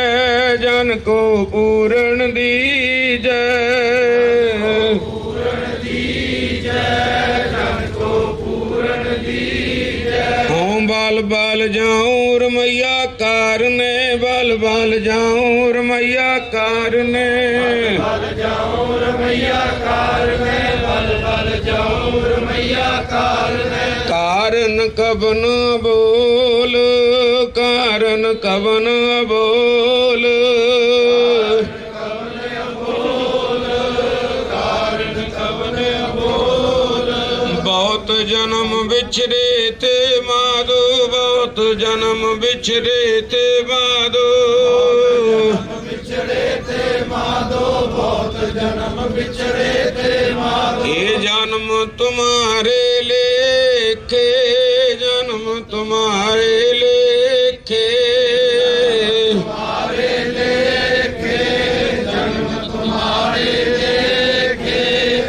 जन को पूर्ण दीजै, पूर्ण दीजै, जन को पूर्ण दीजै। हों बल बल जाऊं रमैया कारने, बल बल जाऊं रमैया कारने, बल जाऊं रमैया कारने, बल बल जाऊं रमैया कारने। कारण कबन बोल, कारण कबन बोल, कारण कबन बोल। बहुत जन्म बिछरे ते माधो, बहुत जन्म बिछरे ते माधो, बिछड़े ते माधो, बहुत जन्म बिछड़े ते माधो। ये जन्म तुम्हारे लेखे, जन्म तुम्हारे लेखे, तुम्हारे लेखे, जन्म तुम्हारे लेखे।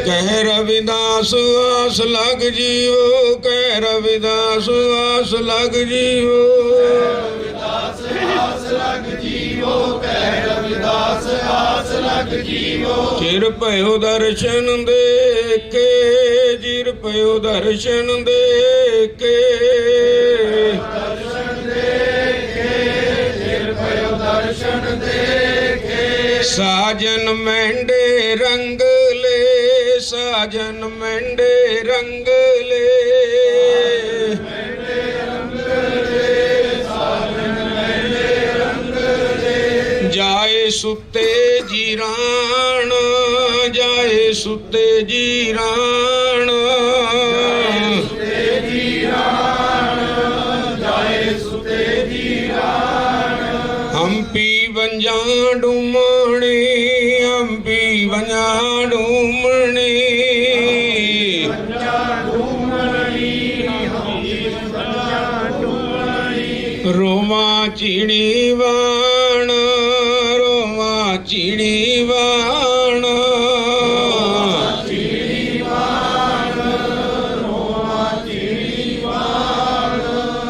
कह रविदास आस लग जीवो, कह रविदास आस लग जीवो, रविदास आस लग जीवो, कह रविदास ਚਿਰ ਭਇਓ ਦਰਸ਼ਨ ਦੇਖੇ, ਚਿਰ ਭਇਓ ਦਰਸ਼ਨ ਦੇਖੇ, ਸਾਜਨ ਮਹਿੰਡੇ ਰੰਗਲੇ, ਸਾਜਨ ਮਹਿੰਡੇ ਰੰਗਲੇ, ਜਾਏ ਸੁੱਤੇ ਜੀਰਾਣ, ਜਾਏ ਸੁੱਤੇ ਜੀਰਾਣ, ਹੰਪੀ ਵੰਜਾਂ ਡੂਮਣੀ, ਹੰਪੀ ਵੰਜਾਂ ਡੂਮਣੀ, ਰੋਮਾ ਚੀਣੀ ਵਾਣ, ਰੋਮਾ ਚੀਣੀ ਵਾਣ,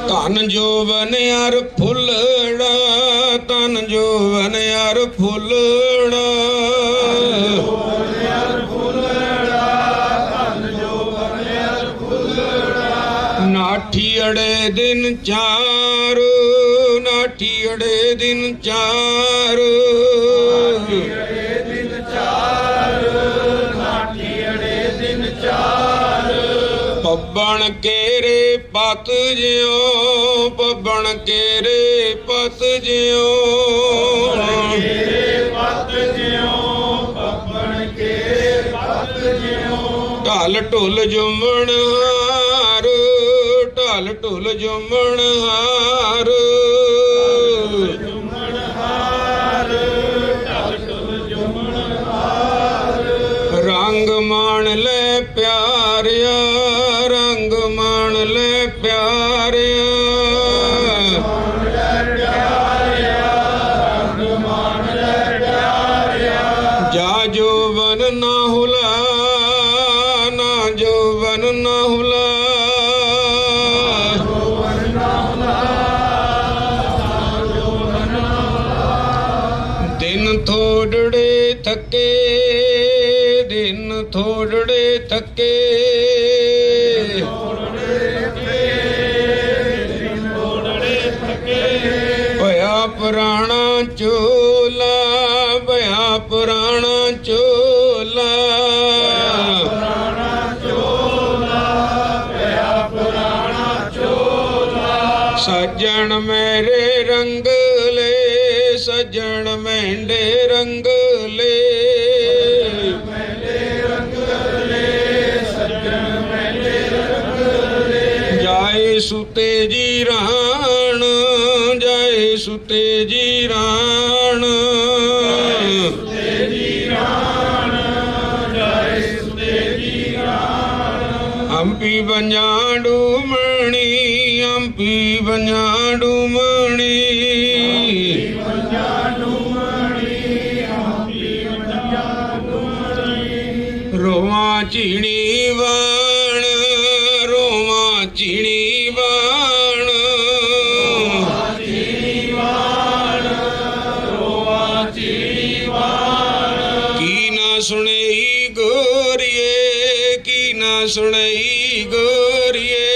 ਧਨ ਜੋਵਨ ਅਰ ਫੁੱਲੜਾ, ਧਨ ਜੋਵਨ ਅਰ ਫੁੱਲੜਾ, ਨਾਠੀ ਅੜੇ ਦਿਨ ਚਾਰ, ਨਾਠੀ ਅੜੇ ਦਿਨ ਚਾਰ, ਪੱਬਣ ਕੇਰੇ ਪਤ ਜਿਉ, ਪੱਬਣ ਕੇਰੇ ਪਤ ਜਿਉ, ਢਲ ਢੁਲ ਜੁਮਣ ਹਾਰ, ਢਲ ਢੁਲ ਜੁਮਣ ਹਾਰ, ਰੰਗ ਮਾਣ ਲੈ ਪਿਆਰਿਆ, ਰੰਗ ਮਾਣ ਲੈ ਪਿਆਰਿਆ, ਜਾ ਜੋਵਨ ਨਾ ਹੁਲਾ, ਨਾ ਜੋਵਨ ਨਾ ਹੁਲਾ, ਦਿਨ ਥੋੜੜੇ ਥੱਕੇ, ਦਿਨ ਥੋੜੜੇ ਥੱਕੇ, ਭਇਆ ਪੁਰਾਣਾ ਚੋਲਾ, ਭਇਆ ਪੁਰਾਣਾ ਚੋਲਾ, ਸੱਜਣ ਮੇਰੇ ਰੰਗਲੇ, ਸੱਜਣ ਮਹਿੰਡੇ ਰੰਗਲੇ, ਜਾਏ ਸੁਤੇ ਜੀਰਾਣ, ਜਾਏ ਸੁਤੇ ਜੀਰਾਣ, ਹੰਪੀ ਵੰਜਾਂ ਡੂਮਣੀ, ਹੰਪੀ ਵੰਜਾਂ ਡੂਮਣੀ, ਰੋਵਾਂ ਚੀਣੀ ਵਾਣ, ਰੋਵਾਂ ਚੀਣੀ ਵਾਣ, ਕੀ ਨਾ ਸੁਣਈ ਗੋਰੀਏ, ਕੀ ਨਾ ਸੁਣਈ ਗੋਰੀਏ,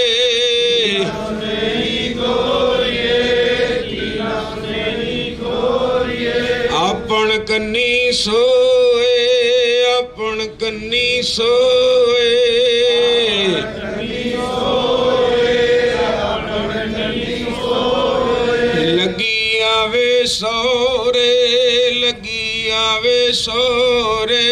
ਆਪਣ ਕੰਨੀ ਸੋਏ, ਆਪਣ ਕੰਨੀ ਸੋਏ, ਲੱਗੀ ਆਵੇ ਸੋਰੇ, ਲੱਗੀ ਆਵੇ ਸੋਰੇ,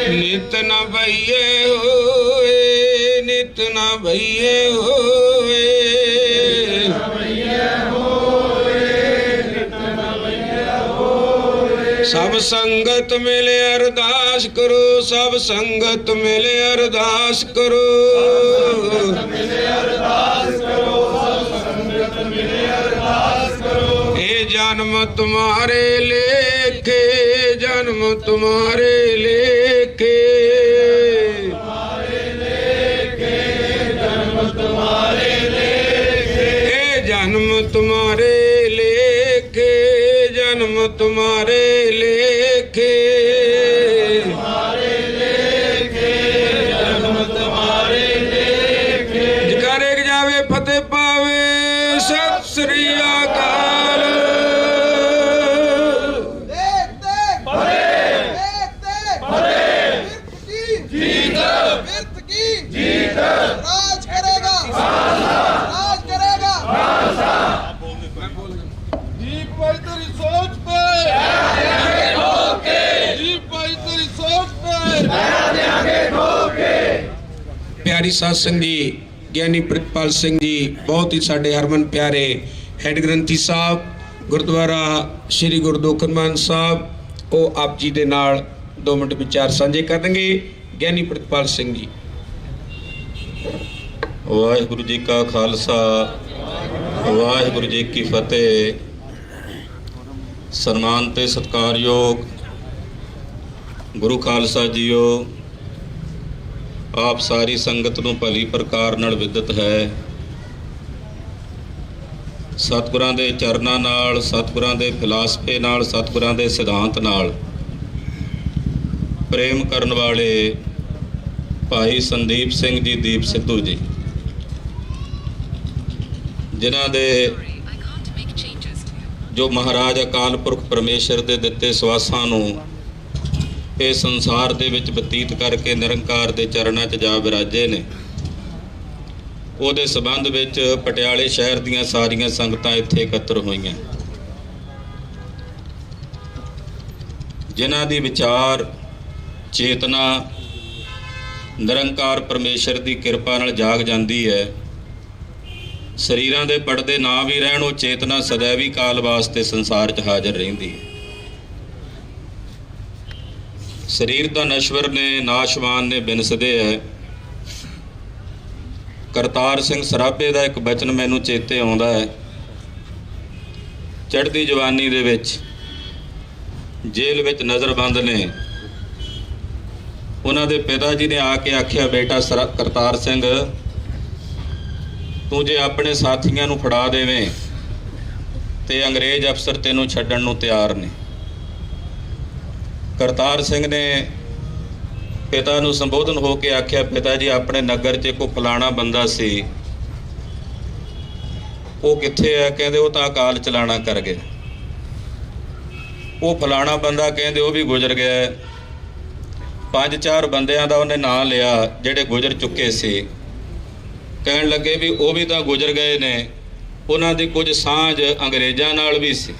ਨਿਤ ਨਾ ਭਈਏ ਹੋਏ, ਨਿਤ ਨਾ ਭਈਏ ਹੋਏ, ਸਭ ਸੰਗਤ ਮਿਲੇ ਅਰਦਾਸ ਕਰੋ, ਸਭ ਸੰਗਤ ਮਿਲੇ ਅਰਦਾਸ ਕਰੋ, ਇਹ ਜਨਮ ਤੁਮਾਰੇ ਲੇਖੇ, ਜਨਮ ਤੁਮਾਰੇ ਲੇਖੇ, जन्म तुम्हारे लेखे, जकारे जावे फतेह पावे, सत श्री अकाल। राज करेगा, राज करेगा। दीप भाई तेरी सोच पे, दीप भाई तेरी सोच पे। प्यारी साध संगत जी, ਗਿਆਨੀ ਪ੍ਰਿਤਪਾਲ ਸਿੰਘ ਜੀ, ਬਹੁਤ ਹੀ ਸਾਡੇ ਹਰਮਨ ਪਿਆਰੇ ਹੈਡ ਗ੍ਰੰਥੀ ਸਾਹਿਬ ਗੁਰਦੁਆਰਾ ਸ੍ਰੀ ਗੁਰੂ ਦੋਖਨਮਾਨ ਸਾਹਿਬ, ਉਹ ਆਪ ਜੀ ਦੇ ਨਾਲ 2 ਮਿੰਟ ਵਿਚਾਰ ਸਾਂਝੇ ਕਰਨਗੇ। ਗਿਆਨੀ ਪ੍ਰਿਤਪਾਲ ਸਿੰਘ ਜੀ। ਵਾਹਿਗੁਰੂ ਜੀ ਕਾ ਖਾਲਸਾ, ਵਾਹਿਗੁਰੂ ਜੀ ਕੀ ਫਤਿਹ। ਸਨਮਾਨ ਤੇ ਸਤਿਕਾਰਯੋਗ ਗੁਰੂ ਖਾਲਸਾ ਜੀਓ, ਆਪ ਸਾਰੀ ਸੰਗਤ ਨੂੰ ਭਲੀ ਪ੍ਰਕਾਰ ਨਾਲ ਵਿਦਿਤ ਹੈ। ਸਤਿਗੁਰਾਂ ਦੇ ਚਰਨਾਂ ਨਾਲ, ਸਤਿਗੁਰਾਂ ਦੇ ਫਿਲਾਸਫੇ ਨਾਲ, ਸਤਿਗੁਰਾਂ ਦੇ ਸਿਧਾਂਤ ਨਾਲ ਪ੍ਰੇਮ ਕਰਨ ਵਾਲੇ ਭਾਈ ਸੰਦੀਪ ਸਿੰਘ ਜੀ, ਦੀਪ ਸਿੱਧੂ ਜੀ, ਜਿਨ੍ਹਾਂ ਦੇ ਜੋ ਮਹਾਰਾਜ ਅਕਾਲ ਪੁਰਖ ਪਰਮੇਸ਼ਰ ਦੇ ਦਿੱਤੇ ਸਵਾਸਾਂ ਨੂੰ ਇਹ ਸੰਸਾਰ ਦੇ ਵਿੱਚ ਬਤੀਤ ਕਰਕੇ ਨਿਰੰਕਾਰ ਦੇ ਚਰਨਾਂ 'ਚ ਜਾ ਵਿਰਾਜੇ ਨੇ, ਉਹਦੇ ਸੰਬੰਧ ਵਿੱਚ ਪਟਿਆਲੇ ਸ਼ਹਿਰ ਦੀਆਂ ਸਾਰੀਆਂ ਸੰਗਤਾਂ ਇੱਥੇ ਇਕੱਤਰ ਹੋਈਆਂ, ਜਿਨ੍ਹਾਂ ਦੀ ਵਿਚਾਰ ਚੇਤਨਾ ਨਿਰੰਕਾਰ ਪਰਮੇਸ਼ਰ ਦੀ ਕਿਰਪਾ ਨਾਲ ਜਾਗ ਜਾਂਦੀ ਹੈ। ਸਰੀਰਾਂ ਦੇ ਪਰਦੇ ਨਾ ਵੀ ਰਹਿਣ, ਉਹ ਚੇਤਨਾ ਸदैवी ਕਾਲ ਵਾਸਤੇ ਸੰਸਾਰ 'ਚ ਹਾਜ਼ਰ ਰਹਿੰਦੀ ਹੈ। ਸਰੀਰ ਤਾਂ ਨਸ਼ਵਰ ਨੇ, ਨਾਸ਼ਵਾਨ ਨੇ, ਬਿਨਸਦੇ ਹੈ। ਕਰਤਾਰ ਸਿੰਘ ਸਰਾਭੇ ਦਾ ਇੱਕ ਬਚਨ ਮੈਨੂੰ ਚੇਤੇ ਆਉਂਦਾ ਹੈ। ਚੜ੍ਹਦੀ ਜਵਾਨੀ ਦੇ ਵਿੱਚ ਜੇਲ੍ਹ ਵਿੱਚ ਨਜ਼ਰਬੰਦ ਨੇ, ਉਹਨਾਂ ਦੇ ਪਿਤਾ ਜੀ ਨੇ ਆ ਕੇ ਆਖਿਆ, ਬੇਟਾ ਕਰਤਾਰ ਸਿੰਘ, ਤੂੰ ਜੇ ਆਪਣੇ ਸਾਥੀਆਂ ਨੂੰ ਫੜਾ ਦੇਵੇਂ ਤੇ ਅੰਗਰੇਜ਼ ਅਫਸਰ ਤੈਨੂੰ ਛੱਡਣ ਨੂੰ ਤਿਆਰ ਨੇ। ਕਰਤਾਰ ਸਿੰਘ ਨੇ ਪਿਤਾ ਨੂੰ ਸੰਬੋਧਨ ਹੋ ਕੇ ਆਖਿਆ, ਪਿਤਾ ਜੀ, ਆਪਣੇ ਨਗਰ 'ਚ ਕੋਈ ਫਲਾਣਾ ਬੰਦਾ ਸੀ, ਉਹ ਕਿੱਥੇ ਹੈ? ਕਹਿੰਦੇ ਉਹ ਤਾਂ ਅਕਾਲ ਚਲਾਣਾ ਕਰ ਗਿਆ। ਉਹ ਫਲਾਣਾ ਬੰਦਾ ਕਹਿੰਦੇ ਉਹ ਵੀ ਗੁਜ਼ਰ ਗਿਆ। 5-4 ਬੰਦਿਆਂ ਦਾ ਉਹਨੇ ਨਾਂ ਲਿਆ ਜਿਹੜੇ ਗੁਜ਼ਰ ਚੁੱਕੇ ਸੀ। ਕਹਿਣ ਲੱਗੇ ਵੀ ਉਹ ਵੀ ਤਾਂ ਗੁਜ਼ਰ ਗਏ ਨੇ, ਉਹਨਾਂ ਦੀ ਕੁਝ ਸਾਂਝ ਅੰਗਰੇਜ਼ਾਂ ਨਾਲ ਵੀ ਸੀ।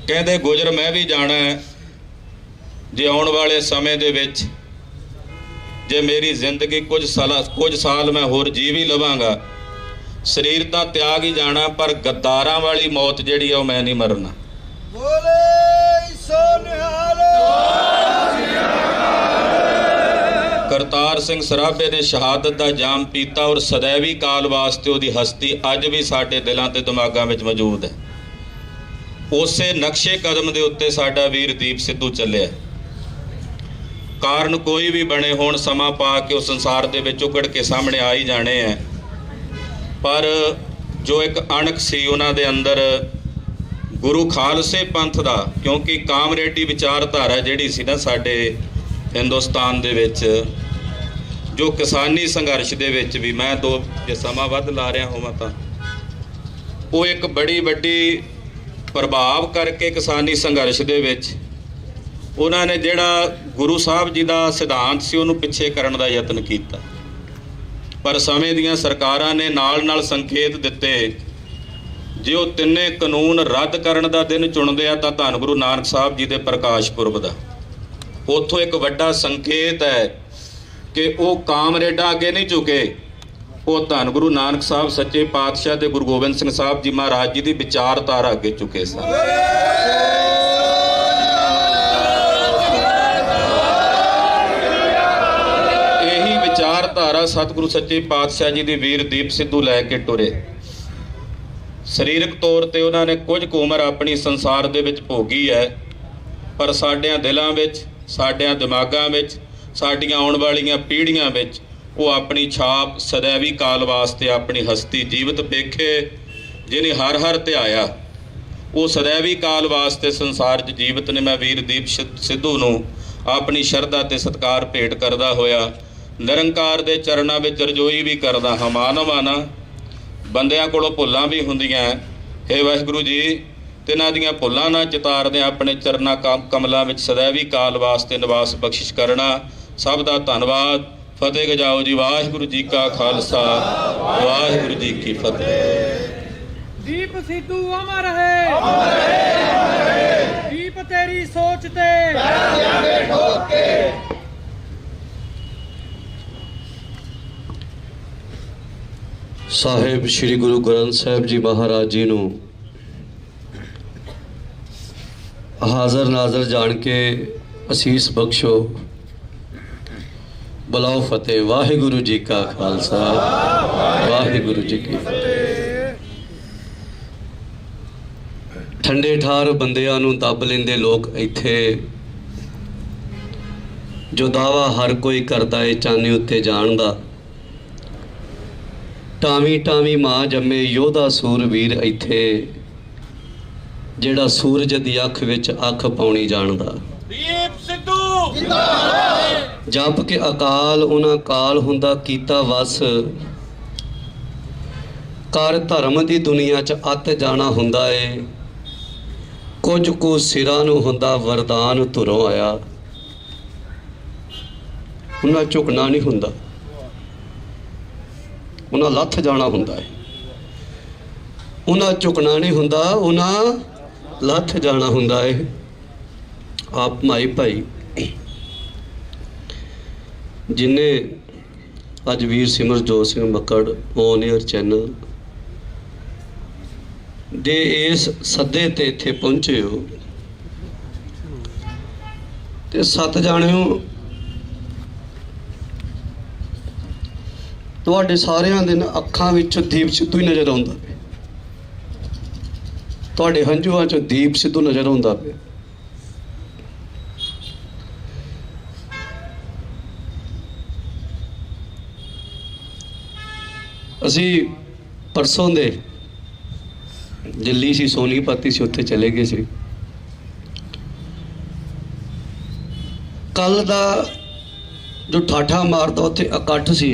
ਕਹਿੰਦੇ ਗੁਜ਼ਰ ਮੈਂ ਵੀ ਜਾਣਾ, ਜੇ ਆਉਣ ਵਾਲੇ ਸਮੇਂ ਦੇ ਵਿੱਚ ਜੇ ਮੇਰੀ ਜ਼ਿੰਦਗੀ ਕੁਝ ਸਾਲ ਮੈਂ ਹੋਰ ਜੀ ਵੀ ਲਵਾਂਗਾ, ਸਰੀਰ ਤਾਂ ਤਿਆਗ ਹੀ ਜਾਣਾ, ਪਰ ਗੱਦਾਰਾਂ ਵਾਲੀ ਮੌਤ ਜਿਹੜੀ ਆ ਉਹ ਮੈਂ ਨਹੀਂ ਮਰਨਾ। ਬੋਲੇ ਸੋ ਨਿਹਾਲ। ਕਰਤਾਰ ਸਿੰਘ ਸਰਾਭੇ ਨੇ ਸ਼ਹਾਦਤ ਦਾ ਜਾਮ ਪੀਤਾ ਔਰ ਸदैवी ਕਾਲ ਵਾਸਤੇ ਉਹਦੀ ਹਸਤੀ ਅੱਜ ਵੀ ਸਾਡੇ ਦਿਲਾਂ ਤੇ ਦਿਮਾਗਾਂ ਵਿੱਚ ਮੌਜੂਦ ਹੈ। ਉਸੇ ਨਕਸ਼ੇ ਕਦਮ ਦੇ ਉੱਤੇ ਸਾਡਾ ਵੀਰ ਦੀਪ ਸਿੱਧੂ ਚੱਲਿਆ। ਕਾਰਨ ਕੋਈ ਵੀ ਬਣੇ ਹੋਣ, ਸਮਾਂ ਪਾ ਕੇ ਉਹ ਸੰਸਾਰ ਦੇ ਵਿੱਚ ਉਗੜ ਕੇ ਸਾਹਮਣੇ ਆ ਹੀ ਜਾਣੇ ਹੈ। ਪਰ ਜੋ ਇੱਕ ਅਣਖ ਸੀ ਉਹਨਾਂ ਦੇ ਅੰਦਰ ਗੁਰੂ ਖਾਲਸੇ ਪੰਥ ਦਾ, ਕਿਉਂਕਿ ਕਾਮਰੇਡੀ ਵਿਚਾਰਧਾਰਾ ਜਿਹੜੀ ਸੀ ਨਾ ਸਾਡੇ ਹਿੰਦੁਸਤਾਨ ਦੇ ਵਿੱਚ, ਜੋ ਕਿਸਾਨੀ ਸੰਘਰਸ਼ ਦੇ ਵਿੱਚ ਵੀ, ਮੈਂ ਜੇ ਸਮਾਂ ਵੱਧ ਲਾ ਰਿਹਾ ਹੋਵਾਂ ਤਾਂ ਉਹ ਇੱਕ ਬੜੀ ਵੱਡੀ ਪ੍ਰਭਾਵ ਕਰਕੇ ਕਿਸਾਨੀ ਸੰਘਰਸ਼ ਦੇ ਵਿੱਚ ਉਹਨਾਂ ਨੇ ਜਿਹੜਾ ਗੁਰੂ ਸਾਹਿਬ ਜੀ ਦਾ ਸਿਧਾਂਤ ਸੀ ਉਹਨੂੰ ਪਿੱਛੇ ਕਰਨ ਦਾ ਯਤਨ ਕੀਤਾ। ਪਰ ਸਮੇਂ ਦੀਆਂ ਸਰਕਾਰਾਂ ਨੇ ਨਾਲ ਸੰਕੇਤ ਦਿੱਤੇ, ਜੇ ਉਹ ਤਿੰਨੇ ਕਾਨੂੰਨ ਰੱਦ ਕਰਨ ਦਾ ਦਿਨ ਚੁਣਦੇ ਆ ਤਾਂ ਧੰਨ ਗੁਰੂ ਨਾਨਕ ਸਾਹਿਬ ਜੀ ਦੇ ਪ੍ਰਕਾਸ਼ ਪੁਰਬ ਦਾ। ਉੱਥੋਂ ਇੱਕ ਵੱਡਾ ਸੰਕੇਤ ਹੈ ਕਿ ਉਹ ਕਾਮਰੇਡਾਂ ਅੱਗੇ ਨਹੀਂ ਝੁਕੇ, ਉਹ ਧੰਨ ਗੁਰੂ ਨਾਨਕ ਸਾਹਿਬ ਸੱਚੇ ਪਾਤਸ਼ਾਹ ਤੇ ਗੁਰੂ ਗੋਬਿੰਦ ਸਿੰਘ ਸਾਹਿਬ ਜੀ ਮਹਾਰਾਜ ਜੀ ਦੀ ਵਿਚਾਰਧਾਰਾ ਅੱਗੇ ਝੁਕੇ ਸਨ। ਇਹੀ ਵਿਚਾਰਧਾਰਾ ਸਤਿਗੁਰੂ ਸੱਚੇ ਪਾਤਸ਼ਾਹ ਜੀ ਦੀ ਵੀਰ ਦੀਪ ਸਿੱਧੂ ਲੈ ਕੇ ਟੁਰੇ। ਸਰੀਰਕ ਤੌਰ ਤੇ ਉਹਨਾਂ ਨੇ ਕੁਝ ਕੁ ਉਮਰ ਆਪਣੀ ਸੰਸਾਰ ਦੇ ਵਿੱਚ ਭੋਗੀ ਹੈ, ਪਰ ਸਾਡਿਆਂ ਦਿਲਾਂ ਵਿੱਚ, ਸਾਡਿਆਂ ਦਿਮਾਗਾਂ ਵਿੱਚ, ਸਾਡੀਆਂ ਆਉਣ ਵਾਲੀਆਂ ਪੀੜ੍ਹੀਆਂ ਵਿੱਚ ਉਹ ਆਪਣੀ ਛਾਪ ਸदैवी ਕਾਲ ਵਾਸਤੇ ਆਪਣੀ ਹਸਤੀ ਜੀਵਤ ਵੇਖੇ, ਜਿਹਨੇ ਹਰ ਧਿਆਇਆ। ਉਹ ਸदैवी ਕਾਲ ਵਾਸਤੇ ਸੰਸਾਰ 'ਚ ਜੀਵਤ ਨੇ। ਮੈਂ ਵੀਰ ਦੀਪ ਸਿੱਧੂ ਨੂੰ ਆਪਣੀ ਸ਼ਰਧਾ ਤੇ ਸਤਿਕਾਰ ਭੇਟ ਕਰਦਾ ਹੋਇਆ ਨਿਰੰਕਾਰ ਦੇ ਚਰਨਾਂ ਵਿੱਚ ਰਜੋਈ ਵੀ ਕਰਦਾ ਹਾਂ। ਮਾਨਵਾਨਾ ਬੰਦਿਆਂ ਕੋਲੋਂ ਭੁੱਲਾਂ ਵੀ ਹੁੰਦੀਆਂ, ਹੇ ਵਾਹਿਗੁਰੂ ਜੀ, ਤੇ ਇਹਨਾਂ ਦੀਆਂ ਭੁੱਲਾਂ ਨਾ ਚਿਤਾਰਦਿਆਂ ਆਪਣੇ ਚਰਨਾਂ ਕਮਲਾਂ ਵਿੱਚ ਸदैवी ਕਾਲ ਵਾਸਤੇ ਨਿਵਾਸ ਬਖਸ਼ਿਸ਼ ਕਰਨਾ। ਸਭ ਦਾ ਧੰਨਵਾਦ। ਫਤਿਹ ਗਜਾਓ ਜੀ। ਵਾਹਿਗੁਰੂ ਜੀ ਕਾ ਖਾਲਸਾ, ਵਾਹਿਗੁਰੂ ਜੀ ਕੀ ਫਤਿਹ। ਦੀਪ ਸਿੱਧੂ ਅਮਰ ਹੈ, ਅਮਰ ਹੈ। ਦੀਪ ਤੇਰੀ ਸੋਚ ਤੇ ਪੈਰਾਂ ਦਿਆਂਗੇ ਠੋਕ ਕੇ। ਸਾਹਿਬ ਸ੍ਰੀ ਗੁਰੂ ਗ੍ਰੰਥ ਸਾਹਿਬ ਜੀ ਮਹਾਰਾਜ ਜੀ ਨੂੰ ਹਾਜ਼ਰ ਨਾਜ਼ਰ ਜਾਣ ਕੇ ਅਸੀਸ ਬਖਸ਼ੋ। ਬੁਲਾਓ ਫਤਿਹ। ਵਾਹਿਗੁਰੂ ਜੀ ਕਾ ਖਾਲਸਾ, ਵਾਹਿਗੁਰੂ ਜੀ ਕੀ ਫਤਿਹ। ਠੰਡੇ ਠਾਰ ਬੰਦਿਆਂ ਨੂੰ ਦੱਬ ਲੈਂਦੇ ਲੋਕ ਇੱਥੇ, ਜੋ ਦਾਵਾ ਹਰ ਕੋਈ ਕਰਦਾ ਏ ਚਾਨੀ ਉੱਤੇ ਜਾਣ ਦਾ। ਟਾਵੀਂ ਟਾਵੀਂ ਮਾਂ ਜੰਮੇ ਯੋਧਾ ਸੂਰਵੀਰ ਇੱਥੇ, ਜਿਹੜਾ ਸੂਰਜ ਦੀ ਅੱਖ ਵਿੱਚ ਅੱਖ ਪਾਉਣੀ ਜਾਣਦਾ। ਦੀਪ ਸਿੱਧੂ ਜਿੰਦਾਬਾਦ। ਜਪ ਕੇ ਅਕਾਲ ਉਹਨਾਂ ਕਾਲ ਹੁੰਦਾ ਕੀਤਾ ਵਸ, ਕਰ ਧਰਮ ਦੀ ਦੁਨੀਆ 'ਚ ਅੱਤ ਜਾਣਾ ਹੁੰਦਾ ਏ। ਕੁਝ ਕੁ ਸਿਰਾਂ ਨੂੰ ਹੁੰਦਾ ਵਰਦਾਨ ਧੁਰੋਂ ਆਇਆ, ਉਹਨਾਂ ਝੁਕਣਾ ਨਹੀਂ ਹੁੰਦਾ, ਉਹਨਾਂ ਲੱਥ ਜਾਣਾ ਹੁੰਦਾ ਏ। ਉਹਨਾਂ ਝੁਕਣਾ ਨਹੀਂ ਹੁੰਦਾ, ਉਹਨਾਂ ਲੱਥ ਜਾਣਾ ਹੁੰਦਾ ਏ। ਆਪ ਮਾਈ ਭਾਈ ਜਿਨੇ ਅੱਜ ਵੀਰ Simarjot Singh Makkar on air channel ਦੇ ਇਸ ਸੱਦੇ ਤੇ ਇੱਥੇ ਪਹੁੰਚੇ ਹੋ, ਤੇ 7 ਜਾਣਿਓ ਤੁਹਾਡੇ ਸਾਰਿਆਂ ਦੇ ਅੱਖਾਂ ਵਿੱਚ ਦੀਪ ਸਿੱਧੂ ਹੀ ਨਜ਼ਰ ਆਉਂਦਾ ਪਿਆ, ਤੁਹਾਡੇ ਹੰਝੂਆਂ 'ਚ ਦੀਪ ਸਿੱਧੂ ਨਜ਼ਰ ਆਉਂਦਾ ਪਿਆ। ਅਸੀਂ ਪਰਸੋਂ ਦੇ ਦਿੱਲੀ ਸੀ, ਸੋਨੀਪਤ ਸੀ, ਉੱਥੇ ਚਲੇ ਗਏ ਸੀ। ਕੱਲ ਦਾ ਜੋ ਠਾਠਾ ਮਾਰਦਾ ਉੱਥੇ ਇਕੱਠ ਸੀ,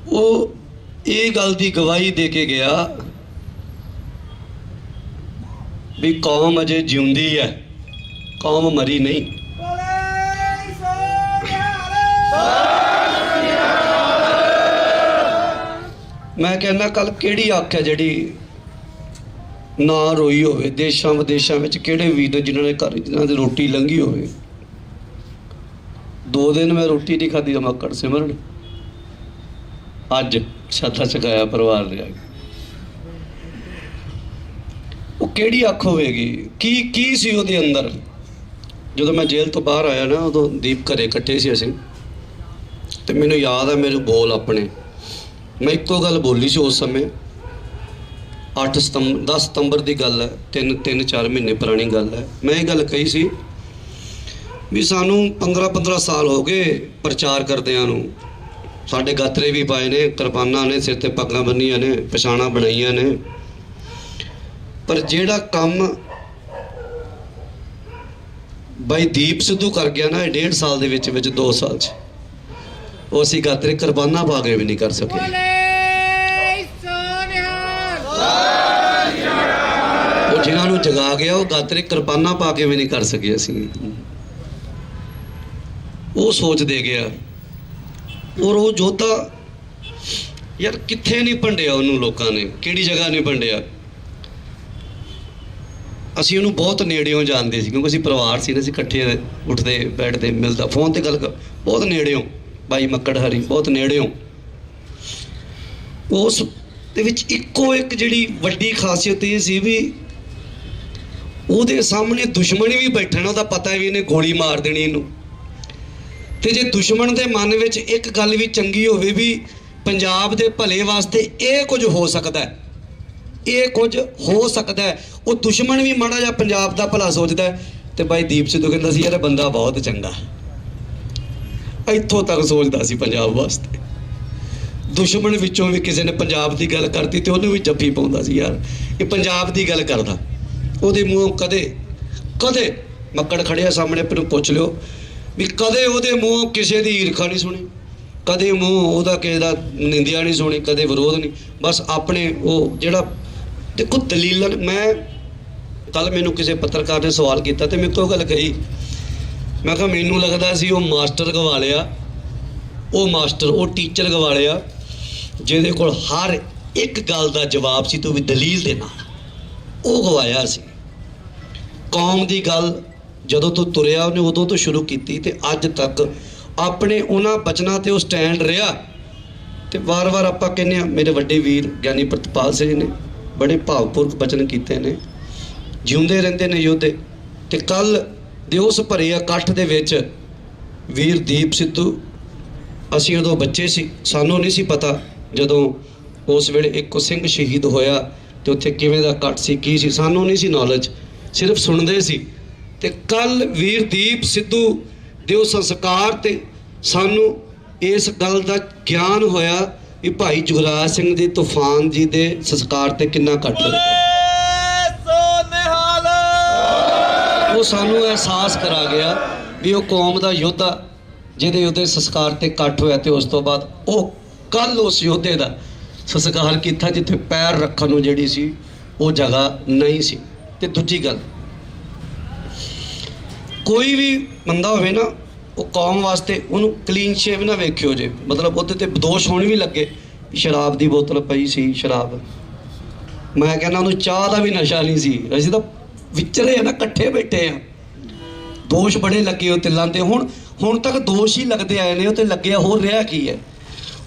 ਉਹ ਇਹ ਗੱਲ ਦੀ ਗਵਾਹੀ ਦੇ ਕੇ ਗਿਆ ਵੀ ਕੌਮ ਅਜੇ ਜਿਉਂਦੀ ਹੈ, ਕੌਮ ਮਰੀ ਨਹੀਂ। ਮੈਂ ਕਹਿੰਦਾ ਕੱਲ ਕਿਹੜੀ ਅੱਖ ਹੈ ਜਿਹੜੀ ਨਾ ਰੋਈ ਹੋਵੇ। ਦੇਸ਼ਾਂ ਵਿਦੇਸ਼ਾਂ ਵਿੱਚ ਕਿਹੜੇ ਵੀਰ ਨੇ ਜਿਨ੍ਹਾਂ ਨੇ ਘਰ ਜਿਨ੍ਹਾਂ ਦੀ ਰੋਟੀ ਲੰਘੀ ਹੋਵੇ। 2 ਦਿਨ ਮੈਂ ਰੋਟੀ ਨਹੀਂ ਖਾਧੀ ਮੱਕੜ ਸਿਮਰਨ, ਅੱਜ ਛੱਤਾ ਚਕਾਇਆ ਪਰਿਵਾਰ ਦੇ। ਉਹ ਕਿਹੜੀ ਅੱਖ ਹੋਵੇਗੀ? ਕੀ ਸੀ ਉਹਦੇ ਅੰਦਰ? ਜਦੋਂ ਮੈਂ ਜੇਲ੍ਹ ਤੋਂ ਬਾਹਰ ਆਇਆ ਨਾ, ਉਦੋਂ ਦੀਪ ਘਰੇ ਇਕੱਠੇ ਸੀ ਅਸੀਂ, ਤੇ ਮੈਨੂੰ ਯਾਦ ਹੈ ਮੇਰੇ ਬੋਲ ਆਪਣੇ, ਮੈਂ ਇੱਕੋ ਗੱਲ ਬੋਲੀ ਸੀ ਉਸ ਸਮੇਂ। 10 ਸਤੰਬਰ ਦੀ ਗੱਲ ਹੈ, 3-4 ਮਹੀਨੇ ਪੁਰਾਣੀ ਗੱਲ ਹੈ। ਮੈਂ ਇਹ ਗੱਲ ਕਹੀ ਸੀ ਵੀ ਸਾਨੂੰ 15 ਸਾਲ ਹੋ ਗਏ ਪ੍ਰਚਾਰ ਕਰਦਿਆਂ ਨੂੰ। ਸਾਡੇ ਗਾਤਰੇ ਵੀ ਪਾਏ ਨੇ, ਕਿਰਪਾਨਾਂ ਨੇ, ਸਿਰ ਤੇ ਪੱਗਾਂ ਬੰਨੀਆਂ ਨੇ, ਪਛਾਣਾਂ ਬਣਾਈਆਂ ਨੇ, ਪਰ ਜਿਹੜਾ ਕੰਮ ਬਾਈ ਦੀਪ ਸਿੱਧੂ ਕਰ ਗਿਆ ਨਾ ਇਹ 1.5 ਸਾਲ ਦੇ ਵਿੱਚ 2 ਸਾਲ 'ਚ, ਉਹ ਅਸੀਂ ਗਾਤਰੇ ਕਿਰਪਾਨਾਂ ਪਾ ਕੇ ਵੀ ਨਹੀਂ ਕਰ ਸਕੇ। ਉਹ ਜਿਨ੍ਹਾਂ ਨੂੰ ਜਗਾ ਗਿਆ ਉਹ ਗਾਤਰੇ ਕਿਰਪਾਨਾਂ ਪਾ ਕੇ ਵੀ ਨਹੀਂ ਕਰ ਸਕੇ ਅਸੀਂ। ਉਹ ਸੋਚ ਦੇ ਗਿਆ। ਔਰ ਉਹ ਯੋਧਾ ਯਾਰ ਕਿੱਥੇ ਨਹੀਂ ਭੰਡਿਆ ਉਹਨੂੰ ਲੋਕਾਂ ਨੇ, ਕਿਹੜੀ ਜਗ੍ਹਾ ਨਹੀਂ ਭੰਡਿਆ। ਅਸੀਂ ਉਹਨੂੰ ਬਹੁਤ ਨੇੜਿਓਂ ਜਾਣਦੇ ਸੀ, ਕਿਉਂਕਿ ਅਸੀਂ ਪਰਿਵਾਰ ਸੀ ਨਾ, ਅਸੀਂ ਇਕੱਠੇ ਉੱਠਦੇ ਬੈਠਦੇ ਮਿਲਦਾ, ਫੋਨ ਤੇ ਗੱਲ ਬਹੁਤ ਨੇੜਿਓਂ। ਬਾਈ ਮੱਕੜ ਹਰੀ ਬਹੁਤ ਨੇੜਿਓਂ। ਉਸ ਦੇ ਵਿੱਚ ਇੱਕੋ ਇੱਕ ਜਿਹੜੀ ਵੱਡੀ ਖਾਸੀਅਤ ਇਹ ਸੀ ਵੀ ਉਹਦੇ ਸਾਹਮਣੇ ਦੁਸ਼ਮਣ ਵੀ ਬੈਠਾ ਨਾ, ਉਹਦਾ ਪਤਾ ਵੀ ਇਹਨੇ ਗੋਲੀ ਮਾਰ ਦੇਣੀ ਇਹਨੂੰ। ਤੇ ਜੇ ਦੁਸ਼ਮਣ ਦੇ ਮਨ ਵਿੱਚ ਇੱਕ ਗੱਲ ਵੀ ਚੰਗੀ ਹੋਵੇ ਵੀ ਪੰਜਾਬ ਦੇ ਭਲੇ ਵਾਸਤੇ ਇਹ ਕੁਝ ਹੋ ਸਕਦਾ ਹੈ, ਇਹ ਕੁਝ ਹੋ ਸਕਦਾ ਹੈ, ਉਹ ਦੁਸ਼ਮਣ ਵੀ ਮਾੜਾ ਜਿਹਾ ਪੰਜਾਬ ਦਾ ਭਲਾ ਸੋਚਦਾ। ਤੇ ਬਾਈ ਦੀਪ ਸਿੱਧੂ ਕਹਿੰਦਾ ਸੀ ਯਾਰ ਬੰਦਾ ਬਹੁਤ ਚੰਗਾ, ਇੱਥੋਂ ਤੱਕ ਸੋਚਦਾ ਸੀ ਪੰਜਾਬ ਵਾਸਤੇ। ਦੁਸ਼ਮਣ ਵਿੱਚੋਂ ਵੀ ਕਿਸੇ ਨੇ ਪੰਜਾਬ ਦੀ ਗੱਲ ਕਰਤੀ ਤੇ ਉਹਨੂੰ ਵੀ ਜੱਫੀ ਪਾਉਂਦਾ ਸੀ ਯਾਰ ਇਹ ਪੰਜਾਬ ਦੀ ਗੱਲ ਕਰਦਾ। ਉਹਦੇ ਮੂੰਹੋਂ ਕਦੇ ਮੱਕੜ ਖੜਿਆ ਸਾਹਮਣੇ ਆਪਾਂ ਨੂੰ ਪੁੱਛ ਲਿਓ ਵੀ ਕਦੇ ਉਹਦੇ ਮੂੰਹੋਂ ਕਿਸੇ ਦੀ ਈਰਖਾ ਨਹੀਂ ਸੁਣੀ, ਕਦੇ ਮੂੰਹ ਉਹਦਾ ਕਿਸੇ ਦਾ ਨਿੰਦਿਆ ਨਹੀਂ ਸੁਣੀ, ਕਦੇ ਵਿਰੋਧ ਨਹੀਂ। ਬਸ ਆਪਣੇ ਉਹ ਜਿਹੜਾ ਦੇਖੋ ਦਲੀਲਨ। ਮੈਂ ਕੱਲ ਮੈਨੂੰ ਕਿਸੇ ਪੱਤਰਕਾਰ ਨੇ ਸਵਾਲ ਕੀਤਾ ਤੇ ਮੇਰੇ ਤੋਂ ਗੱਲ ਕਹੀ, ਮੈਂ ਕਿਹਾ ਮੈਨੂੰ ਲੱਗਦਾ ਸੀ ਉਹ ਮਾਸਟਰ ਗਵਾ ਲਿਆ, ਉਹ ਟੀਚਰ ਗਵਾ ਲਿਆ ਜਿਹਦੇ ਕੋਲ ਹਰ ਇੱਕ ਗੱਲ ਦਾ ਜਵਾਬ ਸੀ, ਤੂੰ ਵੀ ਦਲੀਲ ਦੇ ਨਾਲ, ਉਹ ਗਵਾਇਆ ਸੀ। ਕੌਮ ਦੀ ਗੱਲ ਜਦੋਂ ਤੋਂ ਤੁਰਿਆ ਉਹਨੇ ਉਦੋਂ ਤੋਂ ਸ਼ੁਰੂ ਕੀਤੀ ਤੇ ਅੱਜ ਤੱਕ ਆਪਣੇ ਉਹਨਾਂ ਬਚਨਾਂ ਤੇ ਉਹ ਸਟੈਂਡ ਰਿਹਾ। ਤੇ ਵਾਰ-ਵਾਰ ਆਪਾਂ ਕਹਿੰਦੇ ਹਾਂ, ਮੇਰੇ ਵੱਡੇ ਵੀਰ ਗਿਆਨੀ ਪ੍ਰਿਤਪਾਲ ਸਿੰਘ ਨੇ ਬੜੇ ਭਾਵਪੂਰਕ ਬਚਨ ਕੀਤੇ ਨੇ, ਜਿਉਂਦੇ ਰਹਿੰਦੇ ਨੇ ਯੋਧੇ। ਤੇ ਕੱਲ ਦੇ ਉਸ ਭਰੇ ਇਕੱਠ ਦੇ ਵਿੱਚ ਵੀਰ ਦੀਪ ਸਿੱਧੂ, ਅਸੀਂ ਉਦੋਂ ਬੱਚੇ ਸੀ, ਸਾਨੂੰ ਨਹੀਂ ਸੀ ਪਤਾ ਜਦੋਂ ਉਸ ਵੇਲੇ ਇੱਕੋ ਸਿੰਘ ਸ਼ਹੀਦ ਹੋਇਆ ਤੇ ਉੱਥੇ ਕਿਵੇਂ ਦਾ ਇਕੱਠ ਸੀ, ਕੀ ਸੀ, ਸਾਨੂੰ ਨਹੀਂ ਸੀ ਨੌਲੇਜ, ਸਿਰਫ ਸੁਣਦੇ ਸੀ। ਤੇ ਕੱਲ ਵੀਰ ਦੀਪ ਸਿੱਧੂ ਦੇ ਉਹ ਸੰਸਕਾਰ ਤੇ ਸਾਨੂੰ ਇਸ ਗੱਲ ਦਾ ਗਿਆਨ ਹੋਇਆ ਕਿ ਭਾਈ ਜੁਗਰਾਜ ਸਿੰਘ ਜੀ ਤੂਫਾਨ ਜੀ ਦੇ ਸੰਸਕਾਰ ਤੇ ਕਿੰਨਾ ਇਕੱਠ ਹੋਇਆ। ਉਹ ਸਾਨੂੰ ਅਹਿਸਾਸ ਕਰਾ ਗਿਆ ਵੀ ਉਹ ਕੌਮ ਦਾ ਯੋਧਾ ਜਿਹਦੇ ਉਹਦੇ ਸੰਸਕਾਰ ਤੇ ਇਕੱਠ ਹੋਇਆ ਤੇ ਉਸ ਤੋਂ ਬਾਅਦ ਉਹ ਕੱਲ ਉਸ ਯੋਧੇ ਦਾ ਸੰਸਕਾਰ ਕੀਤਾ ਜਿੱਥੇ ਪੈਰ ਰੱਖਣ ਨੂੰ ਜਿਹੜੀ ਸੀ ਉਹ ਜਗ੍ਹਾ ਨਹੀਂ ਸੀ। ਤੇ ਦੂਜੀ ਗੱਲ, ਕੋਈ ਵੀ ਬੰਦਾ ਹੋਵੇ ਨਾ ਉਹ ਕੌਮ ਵਾਸਤੇ ਉਹਨੂੰ ਕਲੀਨ ਸ਼ੇਵ ਨਾ ਵੇਖਿਓ ਜੇ, ਮਤਲਬ ਉਹਦੇ ਤੇ ਦੋਸ਼ ਹੋਣ ਵੀ ਲੱਗੇ, ਸ਼ਰਾਬ ਦੀ ਬੋਤਲ ਪਈ ਸੀ, ਸ਼ਰਾਬ, ਮੈਂ ਕਹਿੰਦਾ ਉਹਨੂੰ ਚਾਹ ਦਾ ਵੀ ਨਸ਼ਾ ਨਹੀਂ ਸੀ, ਅਸੀਂ ਤਾਂ ਵਿਚਰੇ ਆ ਨਾ, ਇਕੱਠੇ ਬੈਠੇ ਆ, ਦੋਸ਼ ਬੜੇ ਲੱਗੇ ਉਹ ਤਿਲਾਂ ਤੇ। ਹੁਣ ਤੱਕ ਦੋਸ਼ ਹੀ ਲੱਗਦੇ ਆਏ ਨੇ, ਉਹ ਤੇ ਲੱਗਿਆ ਹੋਰ ਰਿਹਾ ਕੀ ਹੈ।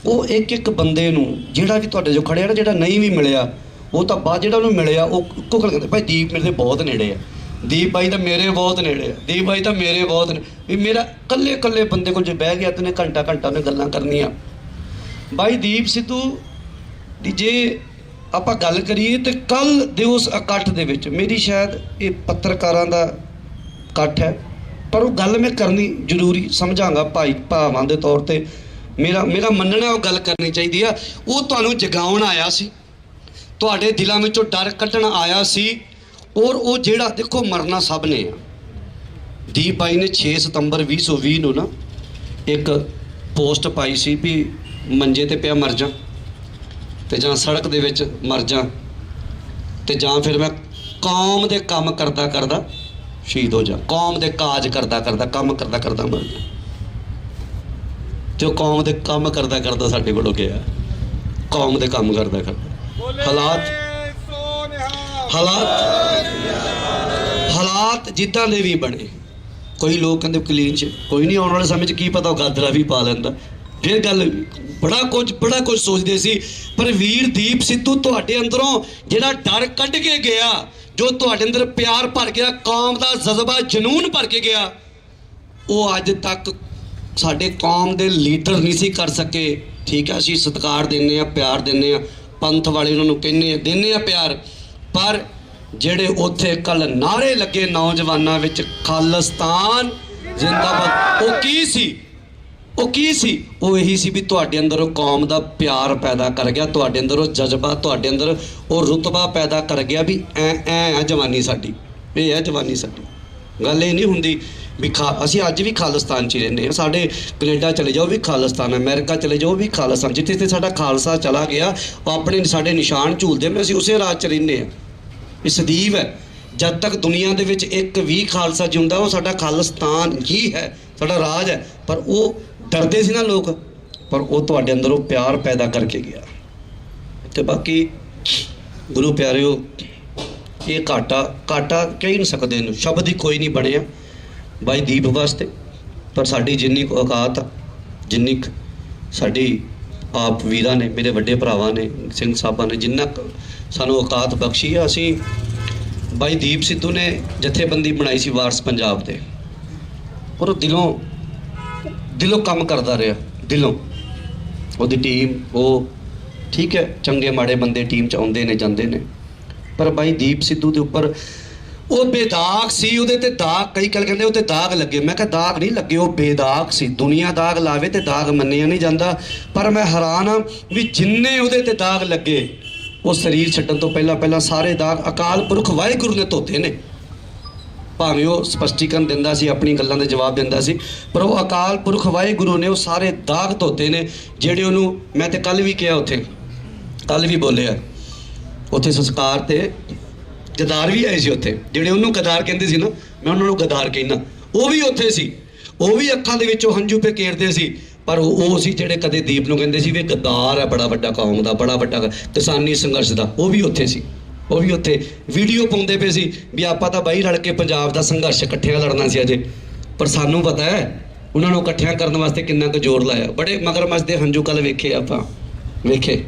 ਉਹ ਇੱਕ ਬੰਦੇ ਨੂੰ ਜਿਹੜਾ ਵੀ ਤੁਹਾਡੇ ਜੋ ਖੜਿਆ ਨਾ, ਜਿਹੜਾ ਨਹੀਂ ਵੀ ਮਿਲਿਆ, ਉਹ ਤਾਂ ਬਾਅਦ ਜਿਹੜਾ ਉਹਨੂੰ ਮਿਲਿਆ ਉਹ ਇੱਕੋ ਗੱਲ ਕਹਿੰਦੇ, ਭਾਈ ਦੀਪ ਮੇਰੇ ਬਹੁਤ ਨੇੜੇ ਆ, ਦੀਪ ਬਾਈ ਤਾਂ ਮੇਰੇ ਬਹੁਤ ਨੇੜੇ ਆ, ਦੀਪ ਬਾਈ ਤਾਂ ਮੇਰੇ ਬਹੁਤ ਨੇ। ਵੀ ਮੇਰਾ ਇਕੱਲੇ ਬੰਦੇ ਕੋਲ ਜੇ ਬਹਿ ਗਿਆ ਤੇ ਉਹਨੇ ਘੰਟਾ ਉਹਨੇ ਗੱਲਾਂ ਕਰਨੀਆਂ। ਬਾਈ ਦੀਪ ਸਿੱਧੂ ਦੀ ਜੇ ਆਪਾਂ ਗੱਲ ਕਰੀਏ ਤੇ ਕੱਲ ਦੇ ਉਸ ਇਕੱਠ ਦੇ ਵਿੱਚ, ਮੇਰੀ ਸ਼ਾਇਦ ਇਹ ਪੱਤਰਕਾਰਾਂ ਦਾ ਇਕੱਠ ਹੈ ਪਰ ਉਹ ਗੱਲ ਮੈਂ ਕਰਨੀ ਜ਼ਰੂਰੀ ਸਮਝਾਂਗਾ ਭਾਈ ਭਾਵਾਂ ਦੇ ਤੌਰ ਤੇ, ਮੇਰਾ ਮੰਨਣਾ ਉਹ ਗੱਲ ਕਰਨੀ ਚਾਹੀਦੀ ਆ। ਉਹ ਤੁਹਾਨੂੰ ਜਗਾਉਣ ਆਇਆ ਸੀ, ਤੁਹਾਡੇ ਦਿਲਾਂ ਵਿੱਚੋਂ ਡਰ ਕੱਢਣ ਆਇਆ ਸੀ। ਔਰ ਉਹ ਜਿਹੜਾ ਦੇਖੋ ਮਰਨਾ ਸਭ ਨੇ ਆ। ਦੀਪ ਬਾਈ ਨੇ 6 ਸਤੰਬਰ 2020 ਨੂੰ ਨਾ ਇੱਕ ਪੋਸਟ ਪਾਈ ਸੀ ਵੀ ਮੰਜੇ ਤੇ ਪਿਆ ਮਰ ਜਾ ਤੇ ਜਾਂ ਸੜਕ ਦੇ ਵਿੱਚ ਮਰ ਜਾ ਤੇ ਜਾਂ ਫਿਰ ਮੈਂ ਕੌਮ ਦੇ ਕੰਮ ਕਰਦਾ ਸ਼ਹੀਦ ਹੋ ਜਾ, ਕੌਮ ਦੇ ਕਾਜ ਕਰਦਾ ਮਰ ਜਾ। ਤੇ ਉਹ ਕੌਮ ਦੇ ਕੰਮ ਕਰਦਾ ਸਾਡੇ ਕੋਲੋਂ ਗਿਆ, ਕੌਮ ਦੇ ਕੰਮ ਕਰਦਾ ਹਾਲਾਤ ਜਿੱਦਾਂ ਦੇ ਵੀ ਬਣੇ। ਕੋਈ ਲੋਕ ਕਹਿੰਦੇ ਕਲੀਨ ਚ ਕੋਈ ਨਹੀਂ, ਆਉਣ ਵਾਲੇ ਸਮੇਂ 'ਚ ਕੀ ਪਤਾ ਉਹ ਗਾਦਰਾ ਵੀ ਪਾ ਲੈਂਦਾ। ਫਿਰ ਗੱਲ ਬੜਾ ਕੁਝ ਸੋਚਦੇ ਸੀ। ਪਰ ਵੀਰ ਦੀਪ ਸਿੱਧੂ ਤੁਹਾਡੇ ਅੰਦਰੋਂ ਜਿਹੜਾ ਡਰ ਕੱਢ ਕੇ ਗਿਆ, ਜੋ ਤੁਹਾਡੇ ਅੰਦਰ ਪਿਆਰ ਭਰ ਗਿਆ, ਕੌਮ ਦਾ ਜਜ਼ਬਾ ਜਨੂਨ ਭਰ ਕੇ ਗਿਆ, ਉਹ ਅੱਜ ਤੱਕ ਸਾਡੇ ਕੌਮ ਦੇ ਲੀਡਰ ਨਹੀਂ ਸੀ ਕਰ ਸਕੇ। ਠੀਕ ਹੈ, ਅਸੀਂ ਸਤਿਕਾਰ ਦਿੰਦੇ ਹਾਂ, ਪਿਆਰ ਦਿੰਦੇ ਹਾਂ, ਪੰਥ ਵਾਲੇ ਉਹਨਾਂ ਨੂੰ ਦਿੰਦੇ ਹਾਂ ਪਿਆਰ, ਪਰ ਜਿਹੜੇ ਉੱਥੇ ਕੱਲ ਨਾਅਰੇ ਲੱਗੇ ਨੌਜਵਾਨਾਂ ਵਿੱਚ, ਖਾਲਿਸਤਾਨ ਜ਼ਿੰਦਾਬਾਦ, ਉਹ ਕੀ ਸੀ? ਉਹ ਇਹੀ ਸੀ ਵੀ ਤੁਹਾਡੇ ਅੰਦਰ ਉਹ ਕੌਮ ਦਾ ਪਿਆਰ ਪੈਦਾ ਕਰ ਗਿਆ, ਤੁਹਾਡੇ ਅੰਦਰ ਉਹ ਜਜ਼ਬਾ, ਤੁਹਾਡੇ ਅੰਦਰ ਉਹ ਰੁਤਬਾ ਪੈਦਾ ਕਰ ਗਿਆ ਵੀ ਐ ਜਵਾਨੀ ਸਾਡੀ, ਇਹ ਹੈ ਜਵਾਨੀ ਸਾਡੀ। ਗੱਲ ਇਹ ਨਹੀਂ ਹੁੰਦੀ ਵੀ ਅਸੀਂ ਅੱਜ ਵੀ ਖਾਲਿਸਤਾਨ 'ਚ ਹੀ ਰਹਿੰਦੇ ਹਾਂ। ਸਾਡੇ ਕੈਨੇਡਾ ਚਲੇ ਜਾਓ ਵੀ ਖਾਲਿਸਤਾਨ, ਅਮਰੀਕਾ ਚਲੇ ਜਾਓ ਵੀ ਖਾਲਿਸਤਾਨ, ਜਿੱਥੇ ਸਾਡਾ ਖਾਲਸਾ ਚਲਾ ਗਿਆ ਉਹ ਆਪਣੇ ਸਾਡੇ ਨਿਸ਼ਾਨ ਝੂਲਦੇ ਮੈਂ ਅਸੀਂ ਉਸੇ ਰਾਜ 'ਚ ਰਹਿੰਦੇ ਹਾਂ। ਇਹ ਸਦੀਵ ਹੈ, ਜਦ ਤੱਕ ਦੁਨੀਆ ਦੇ ਵਿੱਚ ਇੱਕ ਵੀ ਖਾਲਸਾ ਜਿਉਂਦਾ ਉਹ ਸਾਡਾ ਖਾਲਿਸਤਾਨ ਹੀ ਹੈ, ਸਾਡਾ ਰਾਜ ਹੈ। ਪਰ ਉਹ ਡਰਦੇ ਸੀ ਨਾ ਲੋਕ, ਪਰ ਉਹ ਤੁਹਾਡੇ ਅੰਦਰ ਉਹ ਪਿਆਰ ਪੈਦਾ ਕਰਕੇ ਗਿਆ। ਤੇ ਬਾਕੀ ਗੁਰੂ ਪਿਆਰਿਓ, ਇਹ ਘਾਟਾ ਕਹਿ ਨਹੀਂ ਸਕਦੇ ਇਹਨੂੰ, ਸ਼ਬਦ ਹੀ ਕੋਈ ਨਹੀਂ ਬਣਿਆ ਬਾਈ ਦੀਪ ਵਾਸਤੇ। ਪਰ ਸਾਡੀ ਜਿੰਨੀ ਕੁ ਔਕਾਤ ਆ, ਜਿੰਨੀ ਕੁ ਸਾਡੀ ਆਪ ਵੀਰਾਂ ਨੇ, ਮੇਰੇ ਵੱਡੇ ਭਰਾਵਾਂ ਨੇ, ਸਿੰਘ ਸਾਹਿਬਾਂ ਨੇ ਜਿੰਨਾ ਸਾਨੂੰ ਔਕਾਤ ਬਖਸ਼ੀ ਆ, ਅਸੀਂ ਬਾਈ ਦੀਪ ਸਿੱਧੂ ਨੇ ਜਥੇਬੰਦੀ ਬਣਾਈ ਸੀ ਵਾਰਸ ਪੰਜਾਬ ਦੇ, ਔਰ ਦਿਲੋਂ ਕੰਮ ਕਰਦਾ ਰਿਹਾ, ਦਿਲੋਂ। ਉਹਦੀ ਟੀਮ, ਉਹ ਠੀਕ ਹੈ, ਚੰਗੇ ਮਾੜੇ ਬੰਦੇ ਟੀਮ 'ਚ ਆਉਂਦੇ ਨੇ ਜਾਂਦੇ ਨੇ, ਪਰ ਬਾਈ ਦੀਪ ਸਿੱਧੂ ਦੇ ਉੱਪਰ ਉਹ ਬੇਦਾਗ ਸੀ, ਉਹਦੇ ਤੇ ਦਾਗ, ਕਈ ਕਹਿੰਦੇ ਉਹ ਤੇ ਦਾਗ ਲੱਗੇ। ਮੈਂ ਕਿਹਾ ਦਾਗ ਨਹੀਂ ਲੱਗੇ, ਉਹ ਬੇਦਾਗ ਸੀ। ਦੁਨੀਆ ਦਾਗ ਲਾਵੇ ਤੇ ਦਾਗ ਮੰਨਿਆ ਨਹੀਂ ਜਾਂਦਾ, ਪਰ ਮੈਂ ਹੈਰਾਨ ਹਾਂ ਵੀ ਜਿੰਨੇ ਉਹਦੇ ਤੇ ਦਾਗ ਲੱਗੇ, ਉਹ ਸਰੀਰ ਛੱਡਣ ਤੋਂ ਪਹਿਲਾਂ ਸਾਰੇ ਦਾਗ ਅਕਾਲ ਪੁਰਖ ਵਾਹਿਗੁਰੂ ਨੇ ਧੋਤੇ ਨੇ। ਭਾਵੇਂ ਉਹ ਸਪਸ਼ਟੀਕਰਨ ਦਿੰਦਾ ਸੀ, ਆਪਣੀ ਗੱਲਾਂ ਦੇ ਜਵਾਬ ਦਿੰਦਾ ਸੀ, ਪਰ ਉਹ ਅਕਾਲ ਪੁਰਖ ਵਾਹਿਗੁਰੂ ਨੇ ਉਹ ਸਾਰੇ ਦਾਗ ਧੋਤੇ ਨੇ ਜਿਹੜੇ ਉਹਨੂੰ, ਮੈਂ ਤੇ ਕੱਲ ਵੀ ਕਿਹਾ ਉੱਥੇ, ਕੱਲ ਵੀ ਬੋਲਿਆ ਉੱਥੇ ਸੰਸਕਾਰ ਤੇ ਗਦਾਰ ਵੀ ਆਏ ਸੀ ਉੱਥੇ, ਜਿਹੜੇ ਉਹਨੂੰ ਗਦਾਰ ਕਹਿੰਦੇ ਸੀ ਨਾ, ਮੈਂ ਉਹਨਾਂ ਨੂੰ ਗਦਾਰ ਕਹਿੰਦਾ, ਉਹ ਵੀ ਉੱਥੇ ਸੀ। ਉਹ ਵੀ ਅੱਖਾਂ ਦੇ ਵਿੱਚੋਂ ਹੰਝੂ ਪੇਕੇਰਦੇ ਸੀ, ਪਰ ਉਹ ਸੀ ਜਿਹੜੇ ਕਦੇ ਦੀਪ ਨੂੰ ਕਹਿੰਦੇ ਸੀ ਵੀ ਗਦਾਰ ਹੈ ਬੜਾ ਵੱਡਾ ਕੌਮ ਦਾ, ਬੜਾ ਵੱਡਾ ਕਿਸਾਨੀ ਸੰਘਰਸ਼ ਦਾ। ਉਹ ਵੀ ਉੱਥੇ ਸੀ, ਉਹ ਵੀ ਉੱਥੇ ਵੀਡੀਓ ਪਾਉਂਦੇ ਪਏ ਸੀ ਵੀ ਆਪਾਂ ਤਾਂ ਬਾਈ ਰਲ ਕੇ ਪੰਜਾਬ ਦਾ ਸੰਘਰਸ਼ ਇਕੱਠਿਆਂ ਲੜਨਾ ਸੀ ਅਜੇ। ਪਰ ਸਾਨੂੰ ਪਤਾ ਹੈ ਉਹਨਾਂ ਨੂੰ ਇਕੱਠਿਆਂ ਕਰਨ ਵਾਸਤੇ ਕਿੰਨਾ ਕੁ ਜ਼ੋਰ ਲਾਇਆ। ਬੜੇ ਮਗਰਮੱਛ ਦੇ ਹੰਝੂ ਕੱਲ ਵੇਖੇ ਆਪਾਂ, ਵੇਖੇ,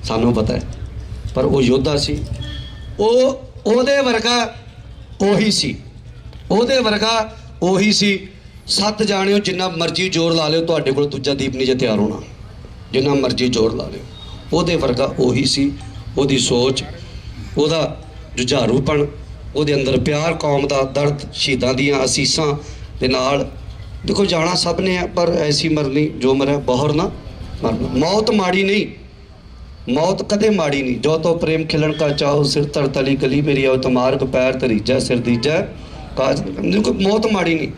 ਸਾਨੂੰ ਪਤਾ ਹੈ। ਪਰ ਉਹ ਯੋਧਾ ਸੀ, ਉਹਦੇ ਵਰਗਾ ਉਹੀ ਸੀ, ਉਹਦੇ ਵਰਗਾ ਉਹੀ ਸੀ। 7 ਜਾਣਿਓ ਜਿੰਨਾ ਮਰਜ਼ੀ ਜ਼ੋਰ ਲਾ ਲਿਓ, ਤੁਹਾਡੇ ਕੋਲ ਦੂਜਾ ਦੀਪ ਨਹੀਂ ਜੇ ਤਿਆਰ ਹੋਣਾ, ਜਿੰਨਾ ਮਰਜ਼ੀ ਜ਼ੋਰ ਲਾ ਲਿਓ। ਉਹਦੇ ਵਰਗਾ ਉਹੀ ਸੀ, ਉਹਦੀ ਸੋਚ, ਉਹਦਾ ਜੁਝਾਰੂਪਣ, ਉਹਦੇ ਅੰਦਰ ਪਿਆਰ ਕੌਮ ਦਾ, ਦਰਦ ਸ਼ਹੀਦਾਂ ਦੀਆਂ ਅਸੀਸਾਂ ਦੇ ਨਾਲ। ਦੇਖੋ ਜਾਣਾ ਸਭ ਨੇ ਹੈ, ਪਰ ਐਸੀ ਮਰਨੀ ਜੋ ਮਰਿਆ ਬਹੁਰ ਨਾ ਮਰਨਾ। ਮੌਤ ਮਾੜੀ ਨਹੀਂ, ਮੌਤ ਕਦੇ ਮਾੜੀ ਨਹੀਂ। ਜੋ ਤੋ ਪ੍ਰੇਮ ਖਿਲਣ ਕਾ ਚਾਹੋ, ਸਿਰ ਧਰ ਤਲੀ ਕਲੀ ਮੇਰੀ ਆਉ ਤਮਾਰਕ ਪੈਰ ਤਰੀਜੈ ਸਿਰ ਦੀਜੈ ਕਾਜ। ਦੇਖੋ ਮੌਤ ਮਾੜੀ ਨਹੀਂ,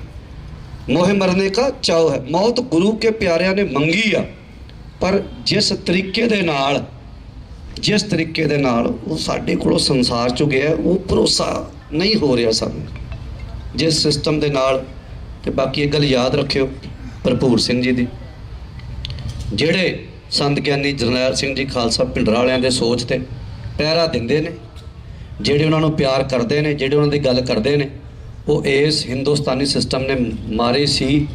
ਮੋਹੇ ਮਰਨੇ ਕਾ ਚਾਉ ਹੈ। ਮੌਤ ਗੁਰੂ ਕੇ ਪਿਆਰਿਆਂ ਨੇ ਮੰਗੀ ਆ, ਪਰ ਜਿਸ ਤਰੀਕੇ ਦੇ ਨਾਲ ਉਹ ਸਾਡੇ ਕੋਲੋਂ ਸੰਸਾਰ ਚੋਂ ਗਿਆ, ਉਹ ਭਰੋਸਾ ਨਹੀਂ ਹੋ ਰਿਹਾ ਸਾਨੂੰ ਜਿਸ ਸਿਸਟਮ ਦੇ ਨਾਲ। ਤੇ ਬਾਕੀ ਇਹ ਗੱਲ ਯਾਦ ਰੱਖਿਓ ਭਰਪੂਰ ਸਿੰਘ ਜੀ ਦੀ, ਜਿਹੜੇ ਸੰਤ ਗਿਆਨੀ ਜਰਨੈਲ ਸਿੰਘ ਜੀ ਖਾਲਸਾ ਭਿੰਡਰਾਂ ਵਾਲਿਆਂ ਦੇ ਸੋਚ ਤੇ ਪਹਿਰਾ ਦਿੰਦੇ ਨੇ, ਜਿਹੜੇ ਉਹਨਾਂ ਨੂੰ ਪਿਆਰ ਕਰਦੇ ਨੇ, ਜਿਹੜੇ ਉਹਨਾਂ ਦੀ ਗੱਲ ਕਰਦੇ ਨੇ, ਉਹ ਇਸ ਹਿੰਦੁਸਤਾਨੀ ਸਿਸਟਮ ਨੇ ਮਾਰੇ ਸੀ,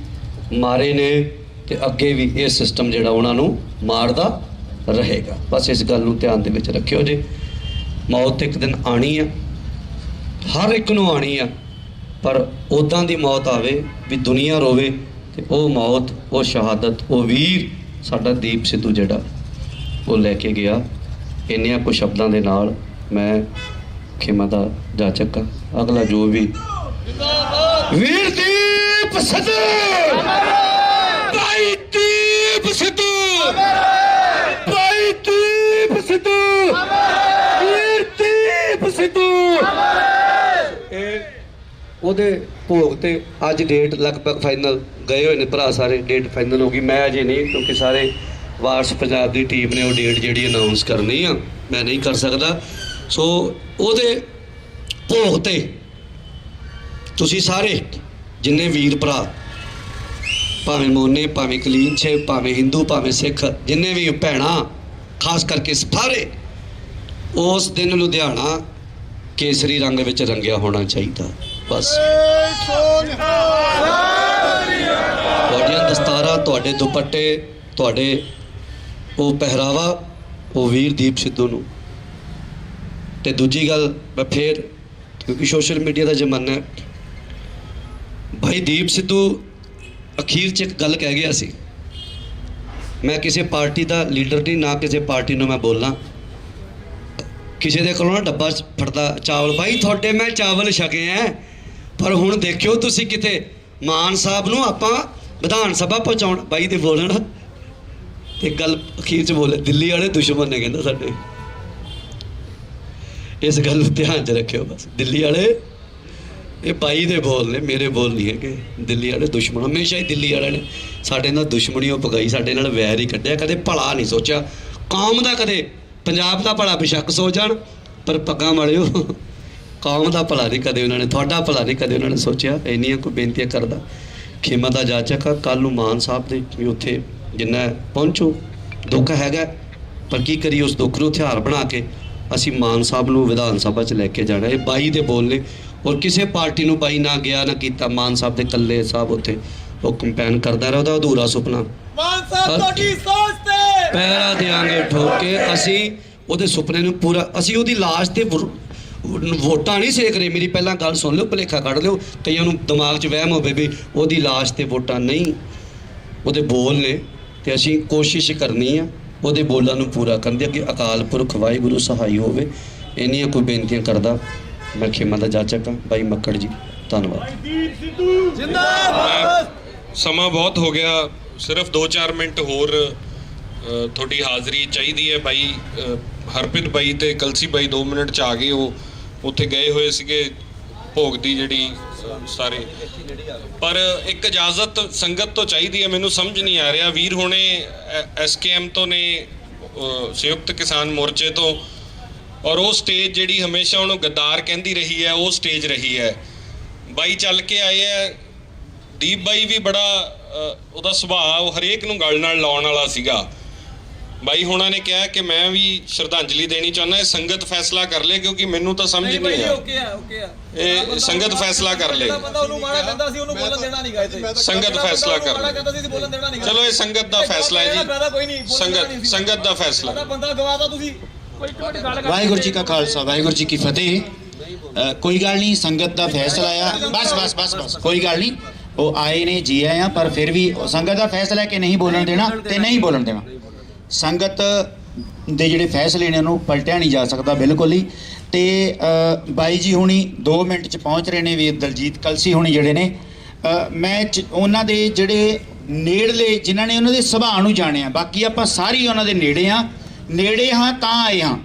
ਮਾਰੇ ਨੇ, ਤੇ ਅੱਗੇ ਵੀ ਇਹ ਸਿਸਟਮ ਜਿਹੜਾ ਉਹਨਾਂ ਨੂੰ ਮਾਰਦਾ ਰਹੇਗਾ। ਬਸ ਇਸ ਗੱਲ ਨੂੰ ਧਿਆਨ ਦੇ ਵਿੱਚ ਰੱਖਿਓ ਜੀ। ਮੌਤ ਇੱਕ ਦਿਨ ਆਣੀ ਆ, ਹਰ ਇੱਕ ਨੂੰ ਆਣੀ ਆ, ਪਰ ਉੱਦਾਂ ਦੀ ਮੌਤ ਆਵੇ ਵੀ ਦੁਨੀਆ ਰੋਵੇ, ਤੇ ਉਹ ਮੌਤ, ਉਹ ਸ਼ਹਾਦਤ, ਉਹ ਵੀਰ ਸਾਡਾ ਦੀਪ ਸਿੱਧੂ ਜਿਹੜਾ ਉਹ ਲੈ ਕੇ ਗਿਆ। ਇੰਨਿਆਂ ਕੁ ਸ਼ਬਦਾਂ ਦੇ ਨਾਲ ਮੈਂ ਖਿਮਾ ਦਾ ਜਾਚਕ ਹਾਂ। ਅਗਲਾ ਜੋ ਵੀ ਵੀਰ ਦੀਪ ਸਿੱਧੂ, ਭਾਈ ਦੀਪ ਸਿੱਧੂ, ਭਾਈ ਦੀਪ ਸਿੱਧੂ, ਵੀਰ ਦੀਪ ਸਿੱਧੂ। ਉਹਦੇ ਭੋਗ ਤੇ ਅੱਜ ਡੇਟ ਲਗਭਗ ਫਾਈਨਲ ਗਏ ਹੋਏ ਨੇ ਭਰਾ ਸਾਰੇ, ਡੇਟ ਫਾਈਨਲ ਹੋ ਗਈ। ਮੈਂ ਅਜੇ ਨਹੀਂ, ਕਿਉਂਕਿ ਸਾਰੇ ਵਾਰਸ ਪੰਜਾਬ ਦੀ ਟੀਮ ਨੇ ਉਹ ਡੇਟ ਜਿਹੜੀ ਅਨਾਉਂਸ ਕਰਨੀ ਆ, ਮੈਂ ਨਹੀਂ ਕਰ ਸਕਦਾ। ਸੋ ਉਹਦੇ ਭੋਗ ਤੇ ਤੁਸੀਂ ਸਾਰੇ ਜਿੰਨੇ ਵੀਰ ਭਰਾ, ਭਾਵੇਂ ਮੋਨੇ, ਭਾਵੇਂ ਕਲੀਨਛੇ, ਭਾਵੇਂ ਹਿੰਦੂ, ਭਾਵੇਂ ਸਿੱਖ, ਜਿੰਨੇ ਵੀ ਭੈਣਾਂ, ਖਾਸ ਕਰਕੇ ਸਾਰੇ, ਉਸ ਦਿਨ ਲੁਧਿਆਣਾ ਕੇਸਰੀ ਰੰਗ ਵਿੱਚ ਰੰਗਿਆ ਹੋਣਾ ਚਾਹੀਦਾ। ਬਸ ਤੁਹਾਡੀਆਂ ਦਸਤਾਰਾਂ, ਤੁਹਾਡੇ ਦੁਪੱਟੇ, ਤੁਹਾਡੇ ਉਹ ਪਹਿਰਾਵਾ, ਉਹ ਵੀਰ ਦੀਪ ਸਿੱਧੂ ਨੂੰ। ਤੇ ਦੂਜੀ ਗੱਲ ਮੈਂ ਫੇਰ, ਕਿਉਂਕਿ ਸੋਸ਼ਲ ਮੀਡੀਆ ਦਾ ਜ਼ਮਾਨਾ ਹੈ, ਭਾਈ ਦੀਪ ਸਿੱਧੂ ਅਖੀਰ 'ਚ ਇੱਕ ਗੱਲ ਕਹਿ ਗਿਆ ਸੀ, ਮੈਂ ਕਿਸੇ ਪਾਰਟੀ ਦਾ ਲੀਡਰ ਨਹੀਂ, ਨਾ ਕਿਸੇ ਪਾਰਟੀ ਨੂੰ ਮੈਂ ਬੋਲਾਂ। ਕਿਸੇ ਦੇ ਕੋਲੋਂ ਨਾ ਡੱਬਾ ਫੜਦਾ ਚਾਵਲ, ਭਾਈ ਤੁਹਾਡੇ ਮੈਂ ਚਾਵਲ ਛਕੇ ਐ, ਪਰ ਹੁਣ ਦੇਖਿਓ ਤੁਸੀਂ ਕਿਤੇ ਮਾਨ ਸਾਹਿਬ ਨੂੰ ਆਪਾਂ ਵਿਧਾਨ ਸਭਾ ਪਹੁੰਚਾਉਣ, ਬਾਈ ਦੇ ਬੋਲਣ। ਤੇ ਗੱਲ ਅਖੀਰ 'ਚ ਬੋਲੇ, ਦਿੱਲੀ ਵਾਲੇ ਦੁਸ਼ਮਣ ਨੇ ਕਹਿੰਦਾ ਸਾਡੇ। ਇਸ ਗੱਲ ਨੂੰ ਧਿਆਨ 'ਚ ਰੱਖਿਓ ਬਸ। ਦਿੱਲੀ ਵਾਲੇ, ਇਹ ਬਾਈ ਦੇ ਬੋਲ ਨੇ, ਮੇਰੇ ਬੋਲ ਨਹੀਂ ਹੈਗੇ। ਦਿੱਲੀ ਵਾਲੇ ਦੁਸ਼ਮਣ, ਹਮੇਸ਼ਾ ਹੀ ਦਿੱਲੀ ਵਾਲਿਆਂ ਨੇ ਸਾਡੇ ਨਾਲ ਦੁਸ਼ਮਣੀ ਉਹ ਪਗਾਈ, ਸਾਡੇ ਨਾਲ ਵੈਰ ਹੀ ਕੱਢਿਆ, ਕਦੇ ਭਲਾ ਨਹੀਂ ਸੋਚਿਆ ਕੌਮ ਦਾ, ਕਦੇ ਪੰਜਾਬ ਦਾ ਭਲਾ ਬੇਸ਼ੱਕ ਸੋਚ ਜਾਣ, ਪਰ ਪੱਗਾਂ ਵਾਲਿਓ ਕੌਮ ਦਾ ਭਲਾ ਨਹੀਂ ਕਦੇ ਉਹਨਾਂ ਨੇ, ਤੁਹਾਡਾ ਭਲਾ ਨਹੀਂ ਕਦੇ ਉਹਨਾਂ ਨੇ ਸੋਚਿਆ। ਇੰਨੀਆਂ ਕੋਈ ਬੇਨਤੀਆਂ ਕਰਦਾ। ਖੇਮਾ ਦਾ ਜਾਚਕ ਆ, ਕੱਲ੍ਹ ਨੂੰ ਮਾਨ ਸਾਹਿਬ ਦੇ ਵੀ ਉੱਥੇ ਜਿੰਨਾ ਪਹੁੰਚੋ, ਦੁੱਖ ਹੈਗਾ, ਪਰ ਕੀ ਕਰੀਏ, ਉਸ ਦੁੱਖ ਨੂੰ ਹਥਿਆਰ ਬਣਾ ਕੇ ਅਸੀਂ ਮਾਨ ਸਾਹਿਬ ਨੂੰ ਵਿਧਾਨ ਸਭਾ 'ਚ ਲੈ ਕੇ ਜਾਣਾ। ਇਹ ਬਾਈ ਦੇ ਬੋਲ ਨੇ, ਔਰ ਕਿਸੇ ਪਾਰਟੀ ਨੂੰ ਬਾਈ ਨਾ ਗਿਆ ਨਾ ਕੀਤਾ। ਮਾਨ ਸਾਹਿਬ ਦੇ ਇਕੱਲੇ ਸਾਹਿਬ ਉੱਥੇ ਉਹ ਕੰਪੇਨ ਕਰਦਾ ਰਿਹਾ, ਉਹਦਾ ਅਧੂਰਾ ਸੁਪਨਾ। ਮਾਨ ਸਾਹਿਬ ਤੁਹਾਡੀ ਸੋਚ ਤੇ ਪਹਿਰਾ ਦਿਆਂਗੇ ਠੋਕ ਕੇ, ਅਸੀਂ ਉਹਦੇ ਸੁਪਨੇ ਨੂੰ ਪੂਰਾ, ਅਸੀਂ ਉਹਦੀ ਲਾਸ਼ ਤੇ ਵੋਟਾਂ ਨਹੀਂ ਸੇਕ ਰਹੇ। ਮੇਰੀ ਪਹਿਲਾਂ ਗੱਲ ਸੁਣ ਲਿਓ, ਭੁਲੇਖਾ ਕੱਢ ਲਿਓ, ਕਈਆਂ ਨੂੰ ਦਿਮਾਗ 'ਚ ਵਹਿਮ ਹੋਵੇ ਵੀ ਉਹਦੀ ਲਾਸ਼ ਤੇ ਵੋਟਾਂ ਨਹੀਂ, ਉਹਦੇ ਬੋਲ ਨੇ। ਤੇ ਅਸੀਂ ਕੋਸ਼ਿਸ਼ ਕਰਨੀ ਆ ਉਹਦੇ ਬੋਲਾਂ ਨੂੰ ਪੂਰਾ ਕਰਨ ਦੀ। ਅੱਗੇ ਅਕਾਲ ਪੁਰਖ ਵਾਹਿਗੁਰੂ ਸਹਾਈ ਹੋਵੇ। ਇੰਨੀਆਂ ਕੋਈ ਬੇਨਤੀਆਂ ਕਰਦਾ। ਮੈਂ ਖੇਮਾ ਦਾ ਜਾਚਕ ਹਾਂ। ਬਾਈ ਮੱਕੜ ਜੀ ਧੰਨਵਾਦ। ਸਮਾਂ ਬਹੁਤ ਹੋ ਗਿਆ, ਸਿਰਫ 2-4 ਮਿੰਟ ਹੋਰ ਤੁਹਾਡੀ ਹਾਜ਼ਰੀ ਚਾਹੀਦੀ ਹੈ। ਬਾਈ ਹਰਪ੍ਰੀਤ ਬਾਈ ਤੇ ਕਲਸੀ ਬਾਈ 2 ਮਿੰਟ 'ਚ ਆ ਗਏ, ਉਹ ਉੱਥੇ ਗਏ ਹੋਏ ਸੀਗੇ ਭੋਗ ਦੀ ਜਿਹੜੀ ਸਾਰੇ, ਪਰ ਇੱਕ ਇਜਾਜ਼ਤ ਸੰਗਤ ਤੋਂ ਚਾਹੀਦੀ ਹੈ। ਮੈਨੂੰ ਸਮਝ ਨਹੀਂ ਆ ਰਿਹਾ, ਵੀਰ ਹੁਣੇ SKM ਤੋਂ ਨੇ, ਸੰਯੁਕਤ ਕਿਸਾਨ ਮੋਰਚੇ ਤੋਂ, ਔਰ ਉਹ ਸਟੇਜ ਜਿਹੜੀ ਹਮੇਸ਼ਾ ਉਹਨੂੰ ਗੱਦਾਰ ਕਹਿੰਦੀ ਰਹੀ ਹੈ, ਉਹ ਸਟੇਜ ਰਹੀ ਹੈ। ਬਾਈ ਚੱਲ ਕੇ ਆਏ ਹੈ, ਦੀਪ ਬਾਈ ਵੀ ਬੜਾ ਉਹਦਾ ਸੁਭਾਅ ਉਹ ਹਰੇਕ ਨੂੰ ਗੱਲ ਨਾਲ ਲਾਉਣ ਵਾਲਾ ਸੀਗਾ। ਬਾਈ ਹੁਣਾਂ ਨੇ ਕਿਹਾ ਕਿ ਮੈਂ ਵੀ ਸ਼ਰਧਾਂਜਲੀ ਦੇਣੀ ਚਾਹੁੰਦਾ, ਇਹ ਸੰਗਤ ਫੈਸਲਾ ਕਰ ਲੇ, ਕਿਉਂਕਿ ਮੈਨੂੰ ਤਾਂ ਸਮਝ ਨਹੀਂ ਆ। ਇਹ ਸੰਗਤ ਫੈਸਲਾ ਕਰ ਲੇ, ਸੰਗਤ ਫੈਸਲਾ ਕਰ ਲੇ। ਚਲੋ ਇਹ ਸੰਗਤ ਦਾ ਫੈਸਲਾ ਹੈ ਜੀ, ਸੰਗਤ ਦਾ ਫੈਸਲਾ। ਵਾਹਿਗੁਰੂ ਜੀ ਕਾ ਖਾਲਸਾ ਵਾਹਿਗੁਰੂ ਜੀ ਕੀ ਫਤਿਹ। ਕੋਈ ਗੱਲ ਨਹੀਂ, ਸੰਗਤ ਦਾ ਫੈਸਲਾ ਆ। ਬਸ ਕੋਈ ਗੱਲ ਨਹੀਂ, ਉਹ ਆਏ ਨੇ ਜੀ ਆਏ ਆ, ਪਰ ਫਿਰ ਵੀ ਸੰਗਤ ਦਾ ਫੈਸਲਾ ਕਿ ਨਹੀਂ ਬੋਲਣ ਦੇਣਾ ਤੇ ਨਹੀਂ ਬੋਲਣ ਦੇਣਾ। ਸੰਗਤ ਦੇ ਜਿਹੜੇ ਫੈਸਲੇ ਨੇ ਉਹਨੂੰ ਪਲਟਿਆ ਨਹੀਂ ਜਾ ਸਕਦਾ ਬਿਲਕੁਲ ਹੀ। ਤੇ ਬਾਈ ਜੀ ਹੁਣੀ 2 ਮਿੰਟ 'ਚ ਪਹੁੰਚ ਰਹੇ ਨੇ, ਵੀਰ ਦਲਜੀਤ ਕਲਸੀ ਹੁਣੀ ਜਿਹੜੇ ਨੇ, ਮੈਂ ਉਹਨਾਂ ਦੇ ਜਿਹੜੇ ਨੇੜਲੇ ਜਿਨ੍ਹਾਂ ਨੇ ਉਹਨਾਂ ਦੇ ਸੁਭਾਅ ਨੂੰ ਜਾਣਿਆ, ਬਾਕੀ ਆਪਾਂ ਸਾਰੇ ਉਹਨਾਂ ਦੇ ਨੇੜੇ ਹਾਂ ਤਾਂ ਆਏ ਹਾਂ,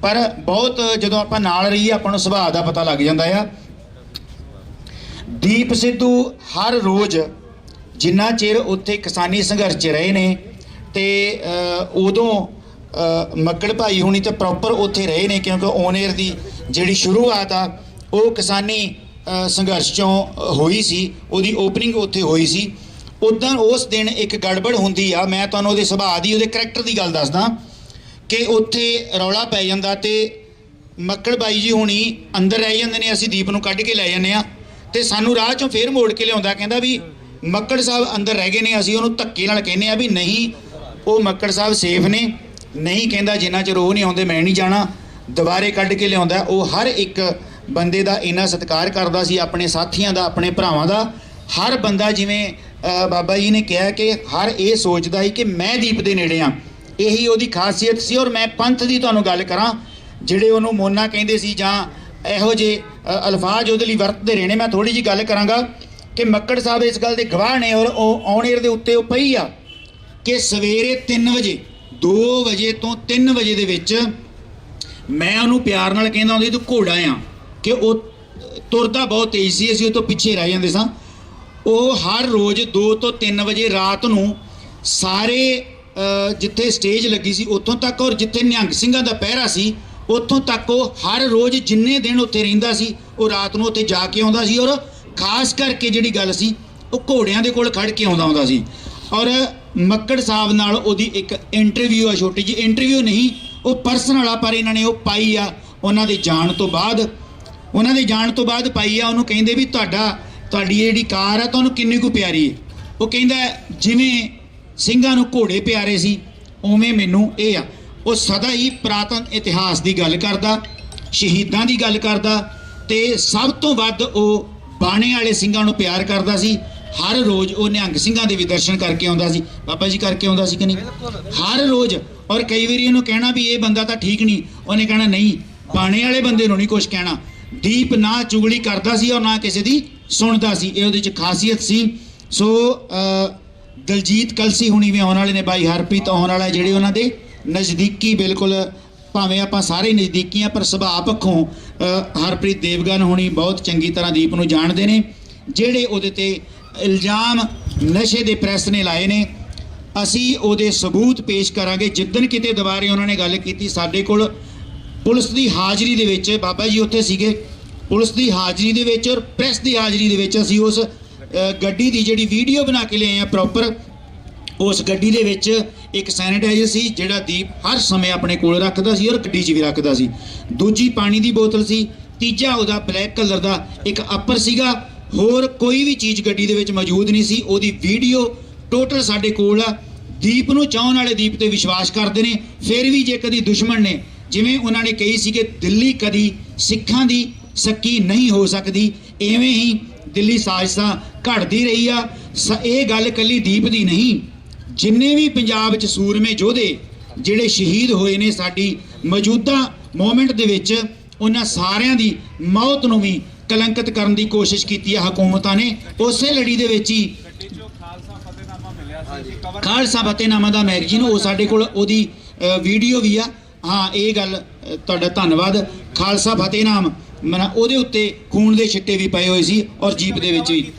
ਪਰ ਬਹੁਤ ਜਦੋਂ ਆਪਾਂ ਨਾਲ ਰਹੀਏ ਆਪਾਂ ਨੂੰ ਸੁਭਾਅ ਦਾ ਪਤਾ ਲੱਗ ਜਾਂਦਾ ਆ। ਦੀਪ ਸਿੱਧੂ ਹਰ ਰੋਜ਼ ਜਿੰਨਾ ਚਿਰ ਉੱਥੇ ਕਿਸਾਨੀ ਸੰਘਰਸ਼ 'ਚ ਰਹੇ ਨੇ ਤੇ ਉਦੋਂ ਮੱਕੜ ਭਾਈ ਹੁਣੀ ਤੇ ਪ੍ਰੋਪਰ ਉੱਥੇ ਰਹੇ ਨੇ, ਕਿਉਂਕਿ ਓਨੇਰ ਦੀ ਜਿਹੜੀ ਸ਼ੁਰੂਆਤ ਆ ਉਹ ਕਿਸਾਨੀ ਸੰਘਰਸ਼ 'ਚੋਂ ਹੋਈ ਸੀ, ਉਹਦੀ ਓਪਨਿੰਗ ਉੱਥੇ ਹੋਈ ਸੀ। ਉੱਦਾਂ ਉਸ ਦਿਨ ਇੱਕ ਗੜਬੜ ਹੁੰਦੀ ਆ, ਮੈਂ ਤੁਹਾਨੂੰ ਉਹਦੇ ਸੁਭਾਅ ਦੀ, ਉਹਦੇ ਕਰੈਕਟਰ ਦੀ ਗੱਲ ਦੱਸਦਾ ਕਿ ਉੱਥੇ ਰੌਲਾ ਪੈ ਜਾਂਦਾ ਤੇ ਮੱਕੜ ਬਾਈ ਜੀ ਹੁਣੀ ਅੰਦਰ ਰਹਿ ਜਾਂਦੇ ਨੇ, ਅਸੀਂ ਦੀਪ ਨੂੰ ਕੱਢ ਕੇ ਲੈ ਜਾਂਦੇ ਆ ਤੇ ਸਾਨੂੰ ਰਾਹ 'ਚੋਂ ਫੇਰ ਮੋੜ ਕੇ ਲਿਆਉਂਦਾ, ਕਹਿੰਦਾ ਵੀ ਮੱਕੜ ਸਾਹਿਬ ਅੰਦਰ ਰਹਿ ਗਏ ਨੇ। ਅਸੀਂ ਉਹਨੂੰ ਧੱਕੇ ਨਾਲ ਕਹਿੰਦੇ ਆ ਵੀ ਨਹੀਂ, ਉਹ ਮੱਕੜ ਸਾਹਿਬ ਸੇਫ ਨੇ, ਨਹੀਂ ਕਹਿੰਦਾ ਜਿੰਨਾ ਚਿਰ ਉਹ ਨਹੀਂ ਆਉਂਦੇ ਮੈਂ ਨਹੀਂ ਜਾਣਾ, ਦੁਬਾਰੇ ਕੱਢ ਕੇ ਲਿਆਉਂਦਾ। ਉਹ ਹਰ ਇੱਕ ਬੰਦੇ ਦਾ ਇੰਨਾ ਸਤਿਕਾਰ ਕਰਦਾ ਸੀ, ਆਪਣੇ ਸਾਥੀਆਂ ਦਾ, ਆਪਣੇ ਭਰਾਵਾਂ ਦਾ। ਹਰ ਬੰਦਾ ਜਿਵੇਂ ਬਾਬਾ ਜੀ ਨੇ ਕਿਹਾ ਕਿ ਹਰ ਇਹ ਸੋਚਦਾ ਸੀ ਕਿ ਮੈਂ ਦੀਪ ਦੇ ਨੇੜੇ ਆ, ਇਹੀ ਉਹਦੀ ਖਾਸੀਅਤ ਸੀ। ਔਰ ਮੈਂ ਪੰਥ ਦੀ ਤੁਹਾਨੂੰ ਗੱਲ ਕਰਾਂ, ਜਿਹੜੇ ਉਹਨੂੰ ਮੋਨਾ ਕਹਿੰਦੇ ਸੀ ਜਾਂ ਇਹੋ ਜਿਹੇ ਅਲਫਾਜ਼ ਉਹਦੇ ਲਈ ਵਰਤਦੇ ਰਹੇ ਨੇ, ਮੈਂ ਥੋੜ੍ਹੀ ਜਿਹੀ ਗੱਲ ਕਰਾਂਗਾ ਕਿ ਮੱਕੜ ਸਾਹਿਬ ਇਸ ਗੱਲ ਦੇ ਗਵਾਹ ਨੇ। ਔਰ ਉਹ ਔਨ-ਏਅਰ ਦੇ ਉੱਤੇ ਉਹ ਪਈ ਆ ਕਿ ਸਵੇਰੇ 3 ਵਜੇ 2 ਵਜੇ ਤੋਂ 3 ਵਜੇ ਦੇ ਵਿੱਚ ਮੈਂ ਉਹਨੂੰ ਪਿਆਰ ਨਾਲ ਕਹਿੰਦਾ ਹੁੰਦੀ ਤੂੰ ਘੋੜਾ ਆ, ਕਿ ਉਹ ਤੁਰਦਾ ਬਹੁਤ ਤੇਜ਼ ਸੀ, ਅਸੀਂ ਉਹ ਤੋਂ ਪਿੱਛੇ ਰਹਿ ਜਾਂਦੇ ਸਾਂ। ਉਹ ਹਰ ਰੋਜ਼ 2 ਤੋਂ 3 ਵਜੇ ਰਾਤ ਨੂੰ ਸਾਰੇ ਜਿੱਥੇ ਸਟੇਜ ਲੱਗੀ ਸੀ ਉੱਥੋਂ ਤੱਕ, ਔਰ ਜਿੱਥੇ ਨਿਹੰਗ ਸਿੰਘਾਂ ਦਾ ਪਹਿਰਾ ਸੀ ਉੱਥੋਂ ਤੱਕ ਉਹ ਹਰ ਰੋਜ਼ ਜਿੰਨੇ ਦਿਨ ਉੱਥੇ ਰਹਿੰਦਾ ਸੀ ਉਹ ਰਾਤ ਨੂੰ ਉੱਥੇ ਜਾ ਕੇ ਆਉਂਦਾ ਸੀ। ਔਰ ਖਾਸ ਕਰਕੇ ਜਿਹੜੀ ਗੱਲ ਸੀ ਉਹ ਘੋੜਿਆਂ ਦੇ ਕੋਲ ਖੜ ਕੇ ਆਉਂਦਾ ਸੀ। ਔਰ ਮੱਕੜ ਸਾਹਿਬ ਨਾਲ ਉਹਦੀ ਇੱਕ ਇੰਟਰਵਿਊ ਆ, ਛੋਟੀ ਜਿਹੀ ਇੰਟਰਵਿਊ ਨਹੀਂ, ਉਹ ਪਰਸਨਲ ਆ, ਪਰ ਇਹਨਾਂ ਨੇ ਉਹ ਪਾਈ ਆ ਉਹਨਾਂ ਦੇ ਜਾਣ ਤੋਂ ਬਾਅਦ ਪਾਈ ਆ। ਉਹਨੂੰ ਕਹਿੰਦੇ ਵੀ ਤੁਹਾਡੀ ਜਿਹੜੀ ਕਾਰ ਆ ਤੁਹਾਨੂੰ ਕਿੰਨੀ ਕੁ ਪਿਆਰੀ ਹੈ? ਉਹ ਕਹਿੰਦਾ ਜਿਵੇਂ ਸਿੰਘਾਂ ਨੂੰ ਘੋੜੇ ਪਿਆਰੇ ਸੀ ਉਵੇਂ ਮੈਨੂੰ ਇਹ ਆ। ਉਹ ਸਦਾ ਹੀ ਪੁਰਾਤਨ ਇਤਿਹਾਸ ਦੀ ਗੱਲ ਕਰਦਾ, ਸ਼ਹੀਦਾਂ ਦੀ ਗੱਲ ਕਰਦਾ, ਤੇ ਸਭ ਤੋਂ ਵੱਧ ਉਹ ਬਾਣੇ ਵਾਲੇ ਸਿੰਘਾਂ ਨੂੰ ਪਿਆਰ ਕਰਦਾ ਸੀ। ਹਰ ਰੋਜ਼ ਉਹ ਨਿਹੰਗ ਸਿੰਘਾਂ ਦੇ ਵੀ ਦਰਸ਼ਨ ਕਰਕੇ ਆਉਂਦਾ ਸੀ। ਬਾਬਾ ਜੀ ਕਰਕੇ ਆਉਂਦਾ ਸੀ ਕਿ ਨਹੀਂ? ਹਰ ਰੋਜ਼। ਔਰ ਕਈ ਵਾਰੀ ਇਹਨੂੰ ਕਹਿਣਾ ਵੀ ਇਹ ਬੰਦਾ ਤਾਂ ਠੀਕ ਨਹੀਂ, ਉਹਨੇ ਕਹਿਣਾ ਨਹੀਂ, ਬਾਣੇ ਵਾਲੇ ਬੰਦੇ ਨੂੰ ਨਹੀਂ ਕੁਛ ਕਹਿਣਾ। ਦੀਪ ਨਾ ਚੁਗਲੀ ਕਰਦਾ ਸੀ ਔਰ ਨਾ ਕਿਸੇ ਦੀ ਸੁਣਦਾ ਸੀ, ਇਹ ਉਹਦੇ 'ਚ ਖਾਸੀਅਤ ਸੀ। ਸੋ ਦਲਜੀਤ ਕਲਸੀ ਹੁਣੀ ਵੀ ਆਉਣ ਵਾਲੇ ਨੇ, ਬਾਈ ਹਰਪ੍ਰੀਤ ਆਉਣ ਵਾਲਾ, ਜਿਹੜੇ ਉਹਨਾਂ ਦੇ ਨਜ਼ਦੀਕੀ, ਬਿਲਕੁਲ ਭਾਵੇਂ ਆਪਾਂ ਸਾਰੇ ਨਜ਼ਦੀਕੀ ਆ, ਪਰ ਸੁਭਾਅ ਪੱਖੋਂ ਹਰਪ੍ਰੀਤ ਦੇਵਗਨ ਹੁਣੀ ਬਹੁਤ ਚੰਗੀ ਤਰ੍ਹਾਂ ਦੀਪ ਨੂੰ ਜਾਣਦੇ ਨੇ। ਜਿਹੜੇ ਉਹਦੇ ਤੇ ਇਲਜ਼ਾਮ ਨਸ਼ੇ ਦੇ ਪ੍ਰੈਸ ਨੇ ਲਾਏ ਨੇ, ਅਸੀਂ ਉਹਦੇ ਸਬੂਤ ਪੇਸ਼ ਕਰਾਂਗੇ। ਜਿੱਦਣ ਕਿਤੇ ਦੁਬਾਰੇ ਉਹਨਾਂ ਨੇ ਗੱਲ ਕੀਤੀ, ਸਾਡੇ ਕੋਲ ਪੁਲਿਸ ਦੀ ਹਾਜ਼ਰੀ ਦੇ ਵਿੱਚ, ਬਾਬਾ ਜੀ ਉੱਥੇ ਸੀਗੇ, ਪੁਲਿਸ ਦੀ ਹਾਜ਼ਰੀ ਦੇ ਵਿੱਚ ਔਰ ਪ੍ਰੈਸ ਦੀ ਹਾਜ਼ਰੀ ਦੇ ਵਿੱਚ ਅਸੀਂ ਉਸ ਗੱਡੀ ਦੀ ਜਿਹੜੀ ਵੀਡੀਓ ਬਣਾ ਕੇ ਲਿਆਏ ਆ ਪ੍ਰੋਪਰ। ਉਸ ਗੱਡੀ ਦੇ ਵਿੱਚ ਇੱਕ ਸੈਨੀਟਾਈਜ਼ਰ ਸੀ ਜਿਹੜਾ ਦੀਪ ਹਰ ਸਮੇਂ ਆਪਣੇ ਕੋਲ ਰੱਖਦਾ ਸੀ ਔਰ ਗੱਡੀ 'ਚ ਵੀ ਰੱਖਦਾ ਸੀ। ਦੂਜੀ ਪਾਣੀ ਦੀ ਬੋਤਲ ਸੀ। ਤੀਜਾ ਉਹਦਾ ਬਲੈਕ ਕਲਰ ਦਾ ਇੱਕ ਅੱਪਰ ਸੀਗਾ। ਹੋਰ ਕੋਈ ਵੀ ਚੀਜ਼ ਗੱਡੀ ਦੇ ਵਿੱਚ ਮੌਜੂਦ ਨਹੀਂ ਸੀ। ਉਹਦੀ ਵੀਡੀਓ ਟੋਟਲ ਸਾਡੇ ਕੋਲ ਆ। ਦੀਪ ਨੂੰ ਚਾਹੁਣ ਵਾਲੇ ਦੀਪ ਤੇ ਵਿਸ਼ਵਾਸ ਕਰਦੇ ਨੇ। ਫਿਰ ਵੀ ਜੇ ਕਦੀ ਦੁਸ਼ਮਣ ਨੇ, ਜਿਵੇਂ ਉਹਨਾਂ ਨੇ ਕਹੀ ਸੀ ਕਿ ਦਿੱਲੀ ਕਦੀ ਸਿੱਖਾਂ ਦੀ ਸੱਕੀ ਨਹੀਂ ਹੋ ਸਕਦੀ, ਐਵੇਂ ਹੀ ਦਿੱਲੀ ਸਾਜ਼ਿਸ਼ਾਂ ਘੜਦੀ ਰਹੀ ਆ। ਇਹ ਗੱਲ ਇਕੱਲੀ ਦੀਪ ਦੀ ਨਹੀਂ, ਜਿੰਨੇ ਵੀ ਪੰਜਾਬ 'ਚ ਸੂਰਮੇ ਯੋਧੇ ਜਿਹੜੇ ਸ਼ਹੀਦ ਹੋਏ ਨੇ ਸਾਡੀ ਮੌਜੂਦਾ ਮੂਵਮੈਂਟ ਦੇ ਵਿੱਚ, ਉਹਨਾਂ ਸਾਰਿਆਂ ਦੀ ਮੌਤ ਨੂੰ ਵੀ ਕਲੰਕਿਤ ਕਰਨ ਦੀ ਕੋਸ਼ਿਸ਼ ਕੀਤੀ ਹੈ ਹਕੂਮਤਾਂ ਨੇ। ਉਸੇ ਲੜੀ ਦੇ ਵਿੱਚ ਹੀ ਖਾਲਸਾ ਫਤਿਹਨਾਮਾ ਦਾ ਮੈਗਜ਼ੀਨ, ਉਹ ਸਾਡੇ ਕੋਲ ਉਹਦੀ ਵੀਡੀਓ ਵੀ ਆ। ਹਾਂ, ਇਹ ਗੱਲ ਤੁਹਾਡਾ ਧੰਨਵਾਦ। ਖਾਲਸਾ ਫਤਿਹਨਾਮ ਉਹਦੇ ਉੱਤੇ ਖੂਨ ਦੇ ਛਿੱਟੇ ਵੀ ਪਏ ਹੋਏ ਸੀ ਔਰ ਜੀਪ ਦੇ ਵਿੱਚ ਵੀ।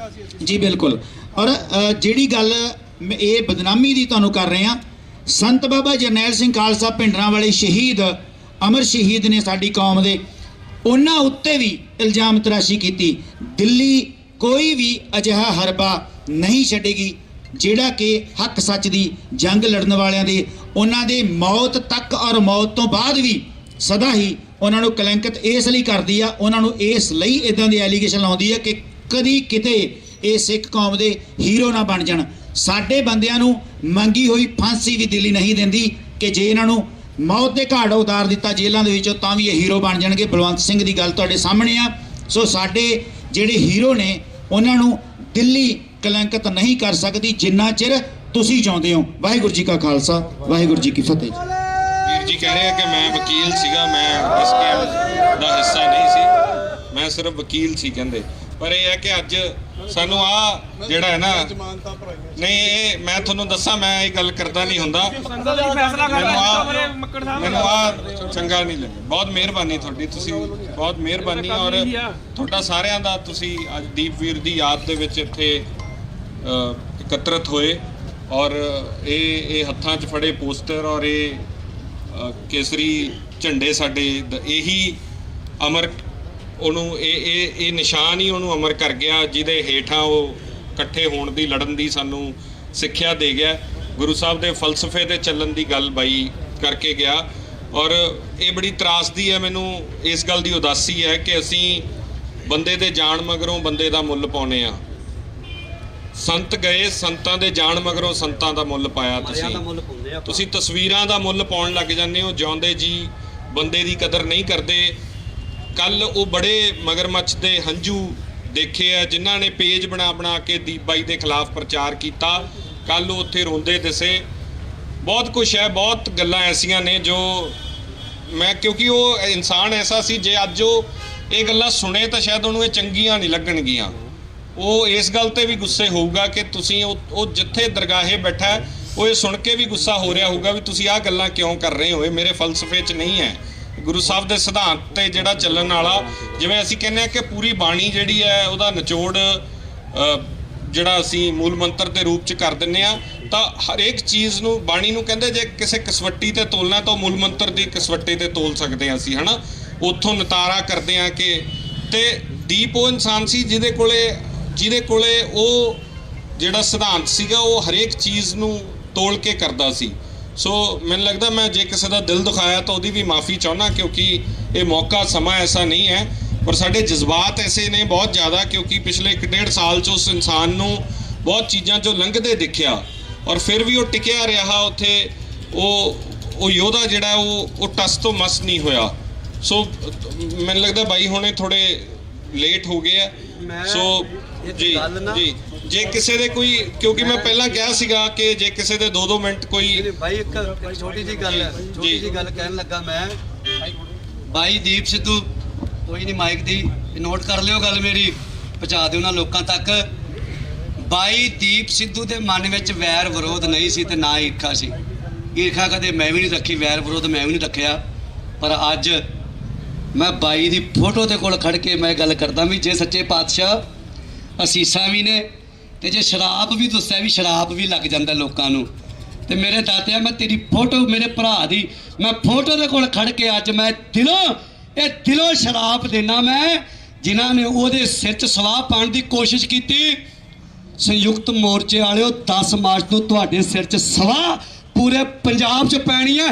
ਜੀ ਬਿਲਕੁਲ। ਔਰ ਜਿਹੜੀ ਗੱਲ ਇਹ ਬਦਨਾਮੀ ਦੀ ਤੁਹਾਨੂੰ ਕਰ ਰਹੇ ਹਾਂ, ਸੰਤ ਬਾਬਾ ਜਰਨੈਲ ਸਿੰਘ ਖਾਲਸਾ ਭਿੰਡਰਾਂ ਵਾਲੇ ਸ਼ਹੀਦ, ਅਮਰ ਸ਼ਹੀਦ ਨੇ ਸਾਡੀ ਕੌਮ ਦੇ, ਉਹਨਾਂ ਉੱਤੇ ਵੀ ਇਲਜ਼ਾਮ ਤਰਾਸ਼ੀ ਕੀਤੀ। ਦਿੱਲੀ ਕੋਈ ਵੀ ਅਜਿਹਾ ਹਰਬਾ ਨਹੀਂ ਛੱਡੇਗੀ ਜਿਹੜਾ ਕਿ ਹੱਕ ਸੱਚ ਦੀ ਜੰਗ ਲੜਨ ਵਾਲਿਆਂ ਦੇ, ਉਹਨਾਂ ਦੇ ਮੌਤ ਤੱਕ ਔਰ ਮੌਤ ਤੋਂ ਬਾਅਦ ਵੀ ਸਦਾ ਹੀ ਉਹਨਾਂ ਨੂੰ ਕਲੰਕਿਤ ਇਸ ਲਈ ਕਰਦੀ ਆ, ਉਹਨਾਂ ਨੂੰ ਇਸ ਲਈ ਇਦਾਂ ਦੇ ਐਲੀਗੇਸ਼ਨ ਲਾਉਂਦੀ ਆ ਕਿ ਕਦੀ ਕਿਤੇ ਇਹ ਸਿੱਖ ਕੌਮ ਦੇ ਹੀਰੋ ਨਾ ਬਣ ਜਾਣ। ਸਾਡੇ ਬੰਦਿਆਂ ਨੂੰ ਮੰਗੀ ਹੋਈ ਫਾਂਸੀ ਵੀ ਦਿੱਲੀ ਨਹੀਂ ਦਿੰਦੀ ਕਿ ਜੇ ਇਹਨਾਂ ਨੂੰ ਮੌਤ ਦੇ ਘਾਟ ਉਤਾਰ ਦਿੱਤਾ ਜੇਲ੍ਹਾਂ ਦੇ ਵਿੱਚੋਂ ਤਾਂ ਵੀ ਇਹ ਹੀਰੋ ਬਣ ਜਾਣਗੇ। ਬਲਵੰਤ ਸਿੰਘ ਦੀ ਗੱਲ ਤੁਹਾਡੇ ਸਾਹਮਣੇ ਆ। ਸੋ ਸਾਡੇ ਜਿਹੜੇ ਹੀਰੋ ਨੇ ਉਹਨਾਂ ਨੂੰ ਦਿੱਲੀ ਕਲੰਕਿਤ ਨਹੀਂ ਕਰ ਸਕਦੀ ਜਿੰਨਾ ਚਿਰ ਤੁਸੀਂ ਚਾਹੁੰਦੇ ਹੋ। ਵਾਹਿਗੁਰੂ ਜੀ ਕਾ ਖਾਲਸਾ, ਵਾਹਿਗੁਰੂ ਜੀ ਕੀ ਫਤਿਹ। ਵੀਰ ਜੀ ਕਹਿ ਰਹੇ ਆ ਕਿ ਮੈਂ ਵਕੀਲ ਸੀਗਾ, ਮੈਂ ਇਸ ਕੇਸ ਦਾ ਹਿੱਸਾ ਨਹੀਂ ਸੀ, ਮੈਂ ਸਿਰਫ ਵਕੀਲ ਸੀ ਕਹਿੰਦੇ। ਪਰ ਇਹ ਹੈ ਕਿ ਅੱਜ ਸਾਨੂੰ ਆ ਜਿਹੜਾ ਹੈ ਨਾ, ਨਹੀਂ ਇਹ ਮੈਂ ਤੁਹਾਨੂੰ ਦੱਸਾਂ, ਮੈਂ ਇਹ ਗੱਲ ਕਰਦਾ ਨਹੀਂ ਹੁੰਦਾ, ਮੈਨੂੰ ਆ ਚੰਗਾ ਨਹੀਂ ਲੱਗਿਆ। ਬਹੁਤ ਮਿਹਰਬਾਨੀ ਤੁਹਾਡੀ, ਤੁਸੀਂ ਬਹੁਤ ਮਿਹਰਬਾਨੀ। ਔਰ ਤੁਹਾਡਾ ਸਾਰਿਆਂ ਦਾ, ਤੁਸੀਂ ਅੱਜ ਦੀਪਵੀਰ ਦੀ ਯਾਦ ਦੇ ਵਿੱਚ ਇੱਥੇ ਇਕੱਤਰਤ ਹੋਏ ਔਰ ਇਹ ਹੱਥਾਂ 'ਚ ਫੜੇ ਪੋਸਟਰ ਔਰ ਇਹ ਕੇਸਰੀ ਝੰਡੇ ਸਾਡੇ ਇਹੀ ਅਮਰ, ਉਹਨੂੰ ਇਹ ਨਿਸ਼ਾਨ ਹੀ ਉਹਨੂੰ ਅਮਰ ਕਰ ਗਿਆ ਜਿਹਦੇ ਹੇਠਾਂ ਉਹ ਇਕੱਠੇ ਹੋਣ ਦੀ, ਲੜਨ ਦੀ ਸਾਨੂੰ ਸਿੱਖਿਆ ਦੇ ਗਿਆ। ਗੁਰੂ ਸਾਹਿਬ ਦੇ ਫਲਸਫੇ ਤੇ ਚੱਲਣ ਦੀ ਗੱਲ ਬਾਈ ਕਰਕੇ ਗਿਆ। ਔਰ ਇਹ ਬੜੀ ਤਰਾਸਦੀ ਹੈ ਮੈਨੂੰ, ਇਸ ਗੱਲ ਦੀ ਉਦਾਸੀ ਹੈ ਕਿ ਅਸੀਂ ਬੰਦੇ ਦੇ ਜਾਣ ਮਗਰੋਂ ਬੰਦੇ ਦਾ ਮੁੱਲ ਪਾਉਨੇ ਆ। ਸੰਤ ਗਏ, ਸੰਤਾਂ ਦੇ ਜਾਣ ਮਗਰੋਂ ਸੰਤਾਂ ਦਾ ਮੁੱਲ ਪਾਇਆ। ਤੁਸੀਂ ਤਸਵੀਰਾਂ ਦਾ ਮੁੱਲ ਪਾਉਣ ਲੱਗ ਜਾਂਦੇ ਹੋ, ਜਿਉਂਦੇ ਜੀ ਬੰਦੇ ਦੀ ਕਦਰ ਨਹੀਂ ਕਰਦੇ। ਕੱਲ ਉਹ ਬੜੇ ਮਗਰਮੱਛ ਦੇ ਹੰਝੂ ਦੇਖੇ ਆ ਜਿਨ੍ਹਾਂ ਨੇ ਪੇਜ ਬਣਾ ਕੇ ਦੀਪ ਬਾਈ ਦੇ ਖਿਲਾਫ ਪ੍ਰਚਾਰ ਕੀਤਾ। ਕੱਲ ਉਹ ਉੱਥੇ ਰੋਂਦੇ ਦਿਸੇ। ਬਹੁਤ ਕੁਛ ਹੈ, ਬਹੁਤ ਗੱਲਾਂ ਐਸੀਆਂ ਨੇ ਜੋ ਮੈਂ, ਕਿਉਂਕਿ ਉਹ ਇਨਸਾਨ ਐਸਾ ਸੀ, ਜੇ ਅੱਜ ਉਹ ਇਹ ਗੱਲਾਂ ਸੁਣੇ ਤਾਂ ਸ਼ਾਇਦ ਉਹਨੂੰ ਇਹ ਚੰਗੀਆਂ ਨਹੀਂ ਲੱਗਣਗੀਆਂ। ਉਹ ਇਸ ਗੱਲ ਤੇ ਵੀ ਗੁੱਸੇ ਹੋਊਗਾ ਕਿ ਤੁਸੀਂ ਉਹ ਜਿੱਥੇ ਦਰਗਾਹੇ ਬੈਠਾ ਉਹ ਇਹ ਸੁਣ ਕੇ ਵੀ ਗੁੱਸਾ ਹੋ ਰਿਹਾ ਹੋਊਗਾ ਵੀ ਤੁਸੀਂ ਆਹ ਗੱਲਾਂ ਕਿਉਂ ਕਰ ਰਹੇ ਹੋ, ਇਹ ਮੇਰੇ ਫਲਸਫੇ 'ਚ ਨਹੀਂ ਹੈ। ਗੁਰੂ ਸਾਹਿਬ ਦੇ ਸਿਧਾਂਤ ਤੇ ਜਿਹੜਾ ਚੱਲਣ ਵਾਲਾ, ਜਿਵੇਂ ਅਸੀਂ ਕਹਿੰਦੇ ਆ ਕਿ ਪੂਰੀ ਬਾਣੀ ਜਿਹੜੀ ਹੈ ਉਹਦਾ ਨਿਚੋੜ ਜਿਹੜਾ ਅਸੀਂ ਮੂਲ ਮੰਤਰ ਦੇ ਰੂਪ 'ਚ ਕਰ ਦਿੰਦੇ ਆ, ਤਾਂ ਹਰੇਕ ਚੀਜ਼ ਨੂੰ ਬਾਣੀ ਨੂੰ ਕਹਿੰਦੇ ਜੇ ਕਿਸੇ ਕਸਵੱਟੀ ਤੇ ਤੋਲਣਾ ਤਾਂ ਮੂਲ ਮੰਤਰ ਦੀ ਕਸਵੱਟੀ ਤੇ ਤੋਲ ਸਕਦੇ ਹਾਂ ਅਸੀਂ, ਹੈ ਨਾ। ਉੱਥੋਂ ਨਿਤਾਰਾ ਕਰਦੇ ਆ ਕਿ, ਤੇ ਦੀਪ ਉਹ ਇਨਸਾਨ ਸੀ ਜਿਹਦੇ ਕੋਲੇ ਉਹ ਜਿਹੜਾ ਸਿਧਾਂਤ ਸੀਗਾ ਉਹ ਹਰੇਕ ਚੀਜ਼ ਨੂੰ ਤੋਲ ਕੇ ਕਰਦਾ ਸੀ। ਸੋ ਮੈਨੂੰ ਲੱਗਦਾ ਮੈਂ ਜੇ ਕਿਸੇ ਦਾ ਦਿਲ ਦੁਖਾਇਆ ਤਾਂ ਉਹਦੀ ਵੀ ਮਾਫੀ ਚਾਹੁੰਦਾ, ਕਿਉਂਕਿ ਇਹ ਮੌਕਾ ਸਮਾਂ ਐਸਾ ਨਹੀਂ ਹੈ। ਪਰ ਸਾਡੇ ਜਜ਼ਬਾਤ ਐਸੇ ਨੇ ਬਹੁਤ ਜ਼ਿਆਦਾ, ਕਿਉਂਕਿ ਪਿਛਲੇ 1.5 ਸਾਲ 'ਚ ਉਸ ਇਨਸਾਨ ਨੂੰ ਬਹੁਤ ਚੀਜ਼ਾਂ 'ਚੋਂ ਲੰਘਦੇ ਦਿਖਿਆ ਔਰ ਫਿਰ ਵੀ ਉਹ ਟਿਕਿਆ ਰਿਹਾ ਉੱਥੇ। ਉਹ ਯੋਧਾ ਜਿਹੜਾ ਉਹ ਟਸ ਤੋਂ ਮਸ ਨਹੀਂ ਹੋਇਆ। ਸੋ ਮੈਨੂੰ ਲੱਗਦਾ ਬਾਈ ਹੁਣੇ ਥੋੜੇ ਲੇਟ ਹੋ ਗਏ ਆ। ਸੋ ਜੀ ਜੇ ਕਿਸੇ ਦੇ ਕੋਈ, ਕਿਉਂਕਿ ਮੈਂ ਪਹਿਲਾਂ ਕਿਹਾ ਸੀਗਾ ਕਿ ਜੇ ਕਿਸੇ ਦੇ 2-2 ਮਿੰਟ ਕੋਈ ਭਾਈ ਇੱਕ ਛੋਟੀ ਜੀ ਗੱਲ ਹੈ, ਛੋਟੀ ਜੀ ਗੱਲ ਕਹਿਣ ਲੱਗਾ ਮੈਂ। ਬਾਈ ਦੀਪ ਸਿੱਧੂ, ਕੋਈ ਨਹੀਂ ਮਾਈਕ ਦੀ ਨੋਟ ਕਰ ਲਿਓ ਗੱਲ ਮੇਰੀ, ਪਹੁੰਚਾ ਦਿਓ ਉਹਨਾਂ ਲੋਕਾਂ ਤੱਕ। ਬਾਈ ਦੀਪ ਸਿੱਧੂ ਦੇ ਮਨ ਵਿੱਚ ਵੈਰ ਵਿਰੋਧ ਨਹੀਂ ਸੀ ਤੇ ਨਾ ਈਰਖਾ ਸੀ। ਈਰਖਾ ਕਦੇ ਮੈਂ ਵੀ ਨਹੀਂ ਰੱਖੀ, ਵੈਰ ਵਿਰੋਧ ਮੈਂ ਵੀ ਨਹੀਂ ਰੱਖਿਆ। ਪਰ ਅੱਜ ਮੈਂ ਬਾਈ ਦੀ ਫੋਟੋ ਦੇ ਕੋਲ ਖੜ ਕੇ ਮੈਂ ਗੱਲ ਕਰਦਾ ਵੀ ਜੇ ਸੱਚੇ ਪਾਤਸ਼ਾਹ ਅਸੀਸਾਂ ਵੀ ਨੇ ਤੇ ਜੇ ਸ਼ਰਾਬ ਵੀ ਦੱਸਿਆ ਵੀ ਸ਼ਰਾਬ ਵੀ ਲੱਗ ਜਾਂਦਾ ਲੋਕਾਂ ਨੂੰ, ਤੇ ਮੇਰੇ ਦਾਤਿਆ ਮੈਂ ਤੇਰੀ ਫੋਟੋ, ਮੇਰੇ ਭਰਾ ਦੀ ਮੈਂ ਫੋਟੋ ਦੇ ਕੋਲ ਖੜ ਕੇ ਅੱਜ ਮੈਂ ਦਿਲੋਂ ਸ਼ਰਾਬ ਦੇਣਾ ਮੈਂ, ਜਿਨ੍ਹਾਂ ਨੇ ਉਹਦੇ ਸਿਰ 'ਚ ਸਵਾਹ ਪਾਉਣ ਦੀ ਕੋਸ਼ਿਸ਼ ਕੀਤੀ। ਸੰਯੁਕਤ ਮੋਰਚੇ ਵਾਲਿਓ, 10 ਮਾਰਚ ਨੂੰ ਤੁਹਾਡੇ ਸਿਰ 'ਚ ਸਵਾਹ ਪੂਰੇ ਪੰਜਾਬ 'ਚ ਪੈਣੀ ਹੈ।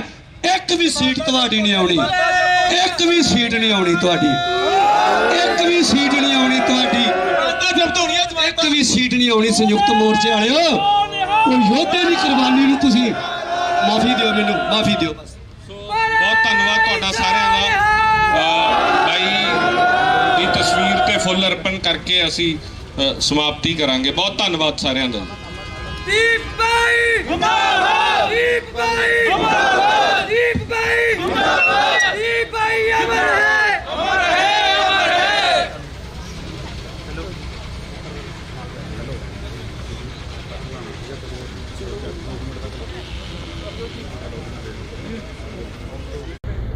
ਇੱਕ ਵੀ ਸੀਟ ਤੁਹਾਡੀ ਨਹੀਂ ਆਉਣੀ, ਇੱਕ ਵੀ ਸੀਟ ਨਹੀਂ ਆਉਣੀ ਤੁਹਾਡੀ, ਇੱਕ ਵੀ ਸੀਟ ਨਹੀਂ ਆਉਣੀ ਤੁਹਾਡੀ, ਇੱਕ ਵੀ ਸੀਟ ਨਹੀਂ ਆਉਣੀ। ਸੰਯੁਕਤ ਮੋਰਚੇ ਵਾਲਿਓ, ਉਹ ਯੋਧੇ ਦੀ ਕੁਰਬਾਨੀ ਨੂੰ ਤੁਸੀਂ ਮਾਫੀ ਦਿਓ, ਮੈਨੂੰ ਮਾਫੀ ਦਿਓ। ਬਹੁਤ ਧੰਨਵਾਦ ਤੁਹਾਡਾ ਸਾਰਿਆਂ ਦਾ। ਬਾਈ ਦੀ ਤਸਵੀਰ ਤੇ ਫੁੱਲ ਅਰਪਣ ਕਰਕੇ ਅਸੀਂ ਸਮਾਪਤੀ ਕਰਾਂਗੇ। ਬਹੁਤ ਧੰਨਵਾਦ ਸਾਰਿਆਂ ਦਾ। ਦੀਪ ਬਾਈ ਜਿੰਦਾਬਾਦ, ਦੀਪ ਬਾਈ ਜਿੰਦਾਬਾਦ, ਦੀਪ ਬਾਈ ਜਿੰਦਾਬਾਦ, ਦੀਪ ਬਾਈ ਅਮਰ ਹੈ।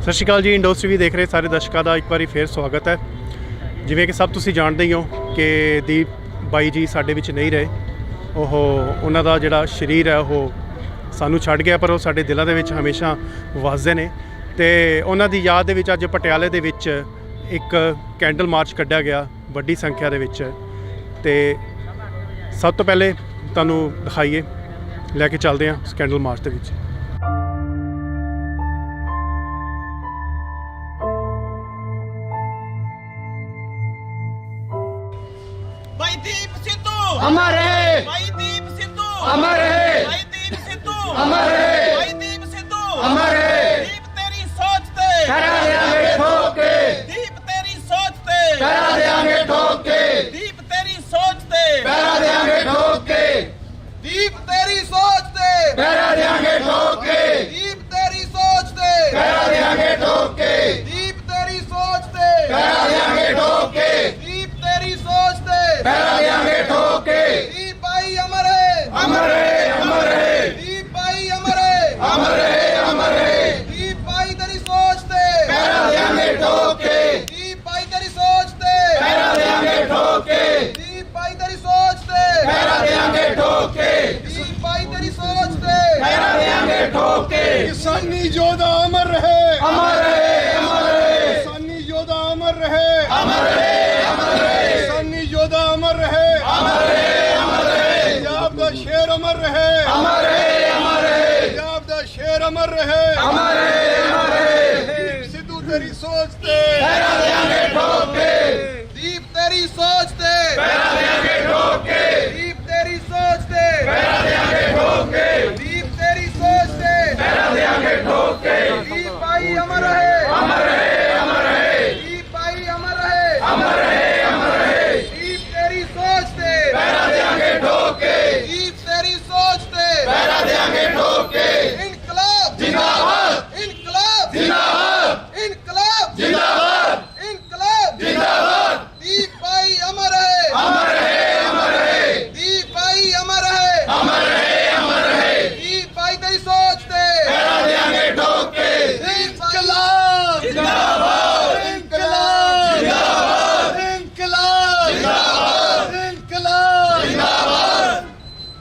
ਸਤਿ ਸ਼੍ਰੀ ਅਕਾਲ ਜੀ। ਇੰਡੋਸ ਟੀਵੀ ਦੇਖ ਰਹੇ ਸਾਰੇ ਦਰਸ਼ਕਾਂ ਦਾ ਇੱਕ ਵਾਰੀ ਫੇਰ ਸਵਾਗਤ ਹੈ। ਜਿਵੇਂ ਕਿ ਸਭ ਤੁਸੀਂ ਜਾਣਦੇ ਹੀ ਹੋ ਕਿ ਦੀਪ ਬਾਈ ਜੀ ਸਾਡੇ ਵਿੱਚ ਨਹੀਂ ਰਹੇ। ਉਹਨਾਂ ਦਾ ਜਿਹੜਾ ਸਰੀਰ ਹੈ ਉਹ ਸਾਨੂੰ ਛੱਡ ਗਿਆ, ਪਰ ਉਹ ਸਾਡੇ ਦਿਲਾਂ ਦੇ ਵਿੱਚ ਹਮੇਸ਼ਾ ਵਸਦੇ ਨੇ। ਤੇ ਉਹਨਾਂ ਦੀ ਯਾਦ ਦੇ ਵਿੱਚ ਅੱਜ ਪਟਿਆਲੇ ਦੇ ਵਿੱਚ ਇੱਕ ਕੈਂਡਲ ਮਾਰਚ ਕੱਢਿਆ ਗਿਆ ਵੱਡੀ ਸੰਖਿਆ ਦੇ ਵਿੱਚ। ਤੇ ਸਭ ਤੋਂ ਪਹਿਲੇ ਤੁਹਾਨੂੰ ਦਿਖਾਈਏ, ਲੈ ਕੇ ਚੱਲਦੇ ਹਾਂ ਉਸ ਕੈਂਡਲ ਮਾਰਚ ਦੇ ਵਿੱਚ। भाई दीप सिद्धू अमर है, भाई दीप सिद्धू अमर है, भाई दीप सिद्धू अमर है, भाई दीप सिद्धू अमर है। दीप तेरी सोच ते करा देंगे ठोक के, दीप तेरी सोच ते करा देंगे ठोक के, दीप तेरी सोच ते करा देंगे ठोक के, ਦੀਪ ਤੇਰੀ ਸੋਚ ਤੇ करा देंगे ठोक के, ਦੀਪ ਤੇਰੀ ਸੋਚ ਤੇ करा देंगे ठोक के, ਦੀਪ ਤੇਰੀ ਸੋਚ ਤੇ करा देंगे ठोक के, ਦੀਪ ਤੇਰੀ ਸੋਚ ਤੇ करा देंगे ठोक के। ਦੀਪ ਭਾਈ ਅਮਰ ਹੈ, अमर है, अमर है, ਦੀਪ ਭਾਈ ਅਮਰ ਹੈ, अमर है, अमर है। ਦੀਪ ਭਾਈ ਤੇਰੀ ਸੋਚ ਤੇ करा देंगे ठोक के, ਦੀਪ ਭਾਈ ਤੇਰੀ ਸੋਚ ਤੇ करा देंगे ठोक के, ਦੀਪ ਭਾਈ ਤੇਰੀ ਸੋਚ ਤੇ करा देंगे ठोक के, ਦੀਪ ਭਾਈ ਤੇਰੀ ਸੋਚ ਤੇ करा देंगे ठोक के। किसानी योद्धा अमर रहे, अमर है, अमर है, किसानी योद्धा अमर रहे, अमर है, अमर है, किसानी योद्धा अमर रहे, अमर है, अमर है, पंजाब दा शेर अमर रहे, अमर है, अमर है, पंजाब दा शेर अमर रहे। अमर है, अमर है। सिद्धू तेरी सोच ते करा देंगे ठोक के, ਦੀਪ ਤੇਰੀ ਸੋਚ ਤੇ करा देंगे ठोक के, ਦੀਪ ਤੇਰੀ ਸੋਚ ਤੇ करा देंगे ठोक के, ਦੀਪ ਤੇਰੀ ਸੋਚ ਤੇ करा देंगे ठोक के। ਦੀਪ ਭਾਈ ਅਮਰ ਹੈ, अमर है, अमर है, ਦੀਪ ਭਾਈ ਅਮਰ ਹੈ, अमर है, अमर है, ਦੀਪ ਤੇਰੀ ਸੋਚ ਤੇ करा देंगे ठोक के, ਦੀਪ ਤੇਰੀ ਸੋਚ ਤੇ करा देंगे ठोक के। ਇਨਕਲਾਬ जिंदाबाद, ਇਨਕਲਾਬ जिंदाबाद, ਇਨਕਲਾਬ जिंदाबाद, ਇਨਕਲਾਬ जिंदाबाद। ਦੀਪ ਭਾਈ ਅਮਰ ਹੈ, अमर है, अमर है, ਦੀਪ ਭਾਈ ਅਮਰ ਹੈ, अमर है, अमर है, ਦੀਪ ਭਾਈ ਤੇਰੀ ਸੋਚ ਤੇ करा देंगे ठोक के। ਇਨਕਲਾਬ जिंदाबाद, ਇਨਕਲਾਬ जिंदाबाद, ਇਨਕਲਾਬ जिंदाबाद, ਇਨਕਲਾਬ जिंदाबाद।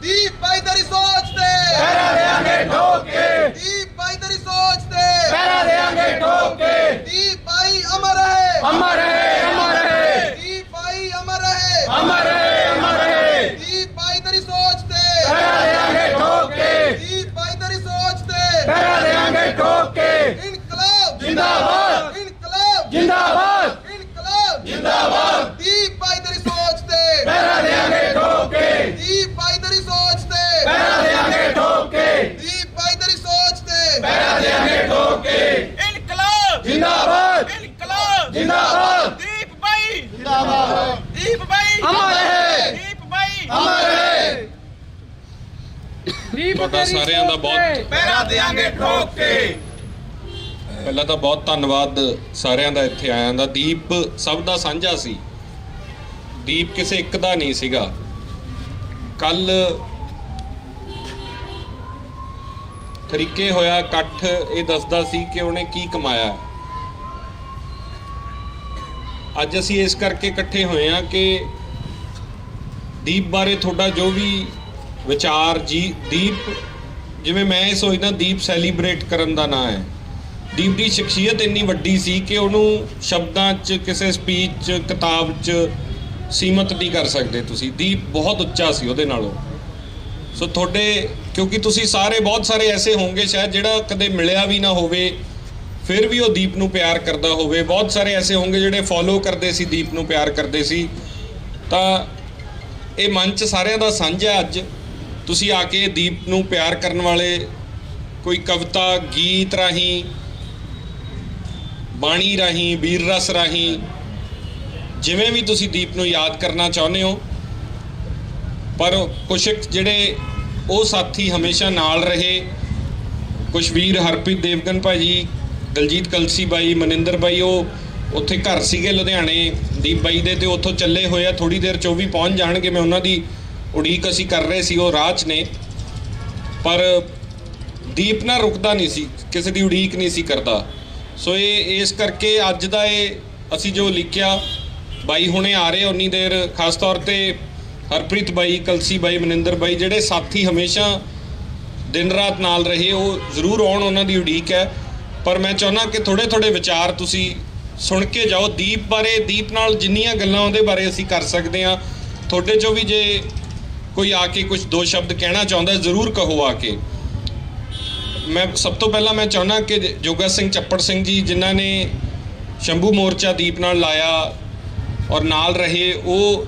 ਦੀਪ ਭਾਈ ਤੇਰੀ ਸੋਚ ਤੇ करा देंगे ठोक के, ਦੀਪ ਭਾਈ ਤੇਰੀ ਸੋਚ ਤੇ करा देंगे ठोक के। ਦੀਪ ਭਾਈ ਅਮਰ ਹੈ, अमर है, अमर है, ਦੀਪ ਭਾਈ ਅਮਰ ਹੈ, अमर है, अमर है, ਦੀਪ ਭਾਈ ਤੇਰੀ ਸੋਚ ਤੇ करा देंगे ठोक के, ਦੀਪ ਭਾਈ ਤੇਰੀ ਸੋਚ ਤੇ करा देंगे ठोक के। ਇਨਕਲਾਬ जिंदाबाद, ਇਨਕਲਾਬ जिंदाबाद, ਇਨਕਲਾਬ जिंदाबाद, ਦੀਪ ਭਾਈ ਤੇਰੀ ਸੋਚ ਤੇ करा देंगे ठोक के, ਦੀਪ ਭਾਈ ਤੇਰੀ ਸੋਚ ਤੇ करा देंगे ठोक के, ਦੀਪ ਭਾਈ ਤੇਰੀ ਸੋਚ ਤੇ करा देंगे ठोक के। इनकलाब जिंदाबाद, इनकलाब जिंदाबाद, दीप भाई जिंदाबाद। दीप भाई अमर है, दीप भाई अमर है। ਤੁਹਾਡਾ ਸਾਰਿਆਂ ਦਾ ਬਹੁਤ पैरा देंगे ठोक के ਪਹਿਲਾਂ ਤਾਂ ਬਹੁਤ ਧੰਨਵਾਦ ਸਾਰਿਆਂ ਦਾ ਇੱਥੇ ਆਇਆਂ ਦਾ। ਦੀਪ ਸਭ ਦਾ ਸਾਂਝਾ ਸੀ, ਦੀਪ ਕਿਸੇ ਇੱਕ ਦਾ ਨਹੀਂ ਸੀਗਾ। ਕੱਲ ਤਰੀਕੇ ਹੋਇਆ ਇਕੱਠ, ਇਹ ਦੱਸਦਾ ਸੀ ਕਿ ਉਹਨੇ ਕੀ ਕਮਾਇਆ। ਅੱਜ ਅਸੀਂ ਇਸ ਕਰਕੇ ਇਕੱਠੇ ਹੋਏ ਹਾਂ ਕਿ ਦੀਪ ਬਾਰੇ ਤੁਹਾਡਾ ਜੋ ਵੀ ਵਿਚਾਰ ਜੀ, ਦੀਪ ਜਿਵੇਂ ਮੈਂ ਇਹ ਸੋਚਦਾ ਦੀਪ ਸੈਲੀਬ੍ਰੇਟ ਕਰਨ ਦਾ ਨਾਂ ਹੈ। ਦੀਪ ਦੀ ਸ਼ਖਸੀਅਤ ਇੰਨੀ ਵੱਡੀ ਸੀ ਕਿ ਉਹਨੂੰ ਸ਼ਬਦਾਂ 'ਚ, ਕਿਸੇ ਸਪੀਚ 'ਚ, ਕਿਤਾਬ 'ਚ ਸੀਮਤ ਨਹੀਂ ਕਰ ਸਕਦੇ ਤੁਸੀਂ। ਦੀਪ ਬਹੁਤ ਉੱਚਾ ਸੀ ਉਹਦੇ ਨਾਲੋਂ। ਸੋ ਤੁਹਾਡੇ, ਕਿਉਂਕਿ ਤੁਸੀਂ ਸਾਰੇ ਬਹੁਤ ਸਾਰੇ ਐਸੇ ਹੋਣਗੇ ਸ਼ਾਇਦ ਜਿਹੜਾ ਕਦੇ ਮਿਲਿਆ ਵੀ ਨਾ ਹੋਵੇ, ਫਿਰ ਵੀ ਉਹ ਦੀਪ ਨੂੰ ਪਿਆਰ ਕਰਦਾ ਹੋਵੇ। ਬਹੁਤ ਸਾਰੇ ਐਸੇ ਹੋਣਗੇ ਜਿਹੜੇ ਫੋਲੋ ਕਰਦੇ ਸੀ, ਦੀਪ ਨੂੰ ਪਿਆਰ ਕਰਦੇ ਸੀ। ਤਾਂ ਇਹ ਮੰਚ ਸਾਰਿਆਂ ਦਾ ਸਾਂਝਾ। ਅੱਜ ਤੁਸੀਂ ਆ ਕੇ ਦੀਪ ਨੂੰ ਪਿਆਰ ਕਰਨ ਵਾਲੇ, ਕੋਈ ਕਵਿਤਾ, ਗੀਤ ਰਾਹੀਂ, ਬਾਣੀ ਰਾਹੀਂ, ਵੀਰ ਰਸ ਰਾਹੀਂ, ਜਿਵੇਂ ਵੀ ਤੁਸੀਂ ਦੀਪ ਨੂੰ ਯਾਦ ਕਰਨਾ ਚਾਹੁੰਦੇ ਹੋ। ਪਰ ਕੁਛ ਜਿਹੜੇ ਉਹ ਸਾਥੀ ਹਮੇਸ਼ਾ ਨਾਲ ਰਹੇ, ਕੁਛ ਵੀਰ ਹਰਪ੍ਰੀਤ ਦੇਵਗਨ ਭਾਜੀ, ਦਲਜੀਤ ਕਲਸੀ ਬਾਈ, ਮਨਿੰਦਰ ਬਾਈ, ਉਹ ਉੱਥੇ ਘਰ ਸੀਗੇ ਲੁਧਿਆਣੇ ਦੀਪ ਬਾਈ ਦੇ, ਤੇ ਉੱਥੋਂ ਚੱਲੇ ਹੋਏ ਆ, ਥੋੜੀ ਦੇਰ 'ਚ ਉਹ ਵੀ ਪਹੁੰਚ ਜਾਣਗੇ। ਮੈਂ ਉਹਨਾਂ ਦੀ ਉਡੀਕ ਅਸੀਂ ਕਰ ਰਹੇ ਸੀ, ਉਹ ਰਾਹ 'ਚ ਨੇ। ਪਰ ਦੀਪ ਨਾ ਰੁਕਦਾ ਨਹੀਂ ਸੀ, ਕਿਸੇ ਦੀ ਉਡੀਕ ਨਹੀਂ ਸੀ ਕਰਦਾ। ਸੋ ਇਹ ਇਸ ਕਰਕੇ ਅੱਜ ਦਾ ਇਹ ਅਸੀਂ ਜੋ ਲਿਖਿਆ ਬਾਈ ਹੁਣੇ ਆ ਰਹੇ ਉਨੀ ਦੇਰ, ਖਾਸ ਤੌਰ ਤੇ ਹਰਪ੍ਰੀਤ ਬਾਈ, ਕਲਸੀ ਬਾਈ, ਮਨਿੰਦਰ ਬਾਈ, ਜਿਹੜੇ ਸਾਥੀ ਹਮੇਸ਼ਾ ਦਿਨ ਰਾਤ ਨਾਲ ਰਹੇ, ਉਹ ਜ਼ਰੂਰ ਆਉਣ, ਉਹਨਾਂ ਦੀ ਉਡੀਕ ਹੈ। ਪਰ ਮੈਂ ਚਾਹੁੰਦਾ ਕਿ ਥੋੜ੍ਹੇ ਥੋੜ੍ਹੇ ਵਿਚਾਰ ਤੁਸੀਂ ਸੁਣ ਕੇ ਜਾਓ ਦੀਪ ਬਾਰੇ। ਦੀਪ ਨਾਲ ਜਿੰਨੀਆਂ ਗੱਲਾਂ ਉਹਦੇ ਬਾਰੇ ਅਸੀਂ ਕਰ ਸਕਦੇ ਹਾਂ, ਤੁਹਾਡੇ 'ਚੋਂ ਵੀ ਜੇ ਕੋਈ ਆ ਕੇ ਕੁਝ ਦੋ ਸ਼ਬਦ ਕਹਿਣਾ ਚਾਹੁੰਦਾ ਜ਼ਰੂਰ ਕਹੋ ਆ ਕੇ। ਮੈਂ ਸਭ ਤੋਂ ਪਹਿਲਾਂ ਮੈਂ ਚਾਹੁੰਦਾ ਕਿ ਜੋਗਾ ਸਿੰਘ ਚੱਪੜ ਸਿੰਘ ਜੀ, ਜਿਨ੍ਹਾਂ ਨੇ ਸ਼ੰਭੂ ਮੋਰਚਾ ਦੀਪ ਨਾਲ ਲਾਇਆ ਔਰ ਨਾਲ ਰਹੇ, ਉਹ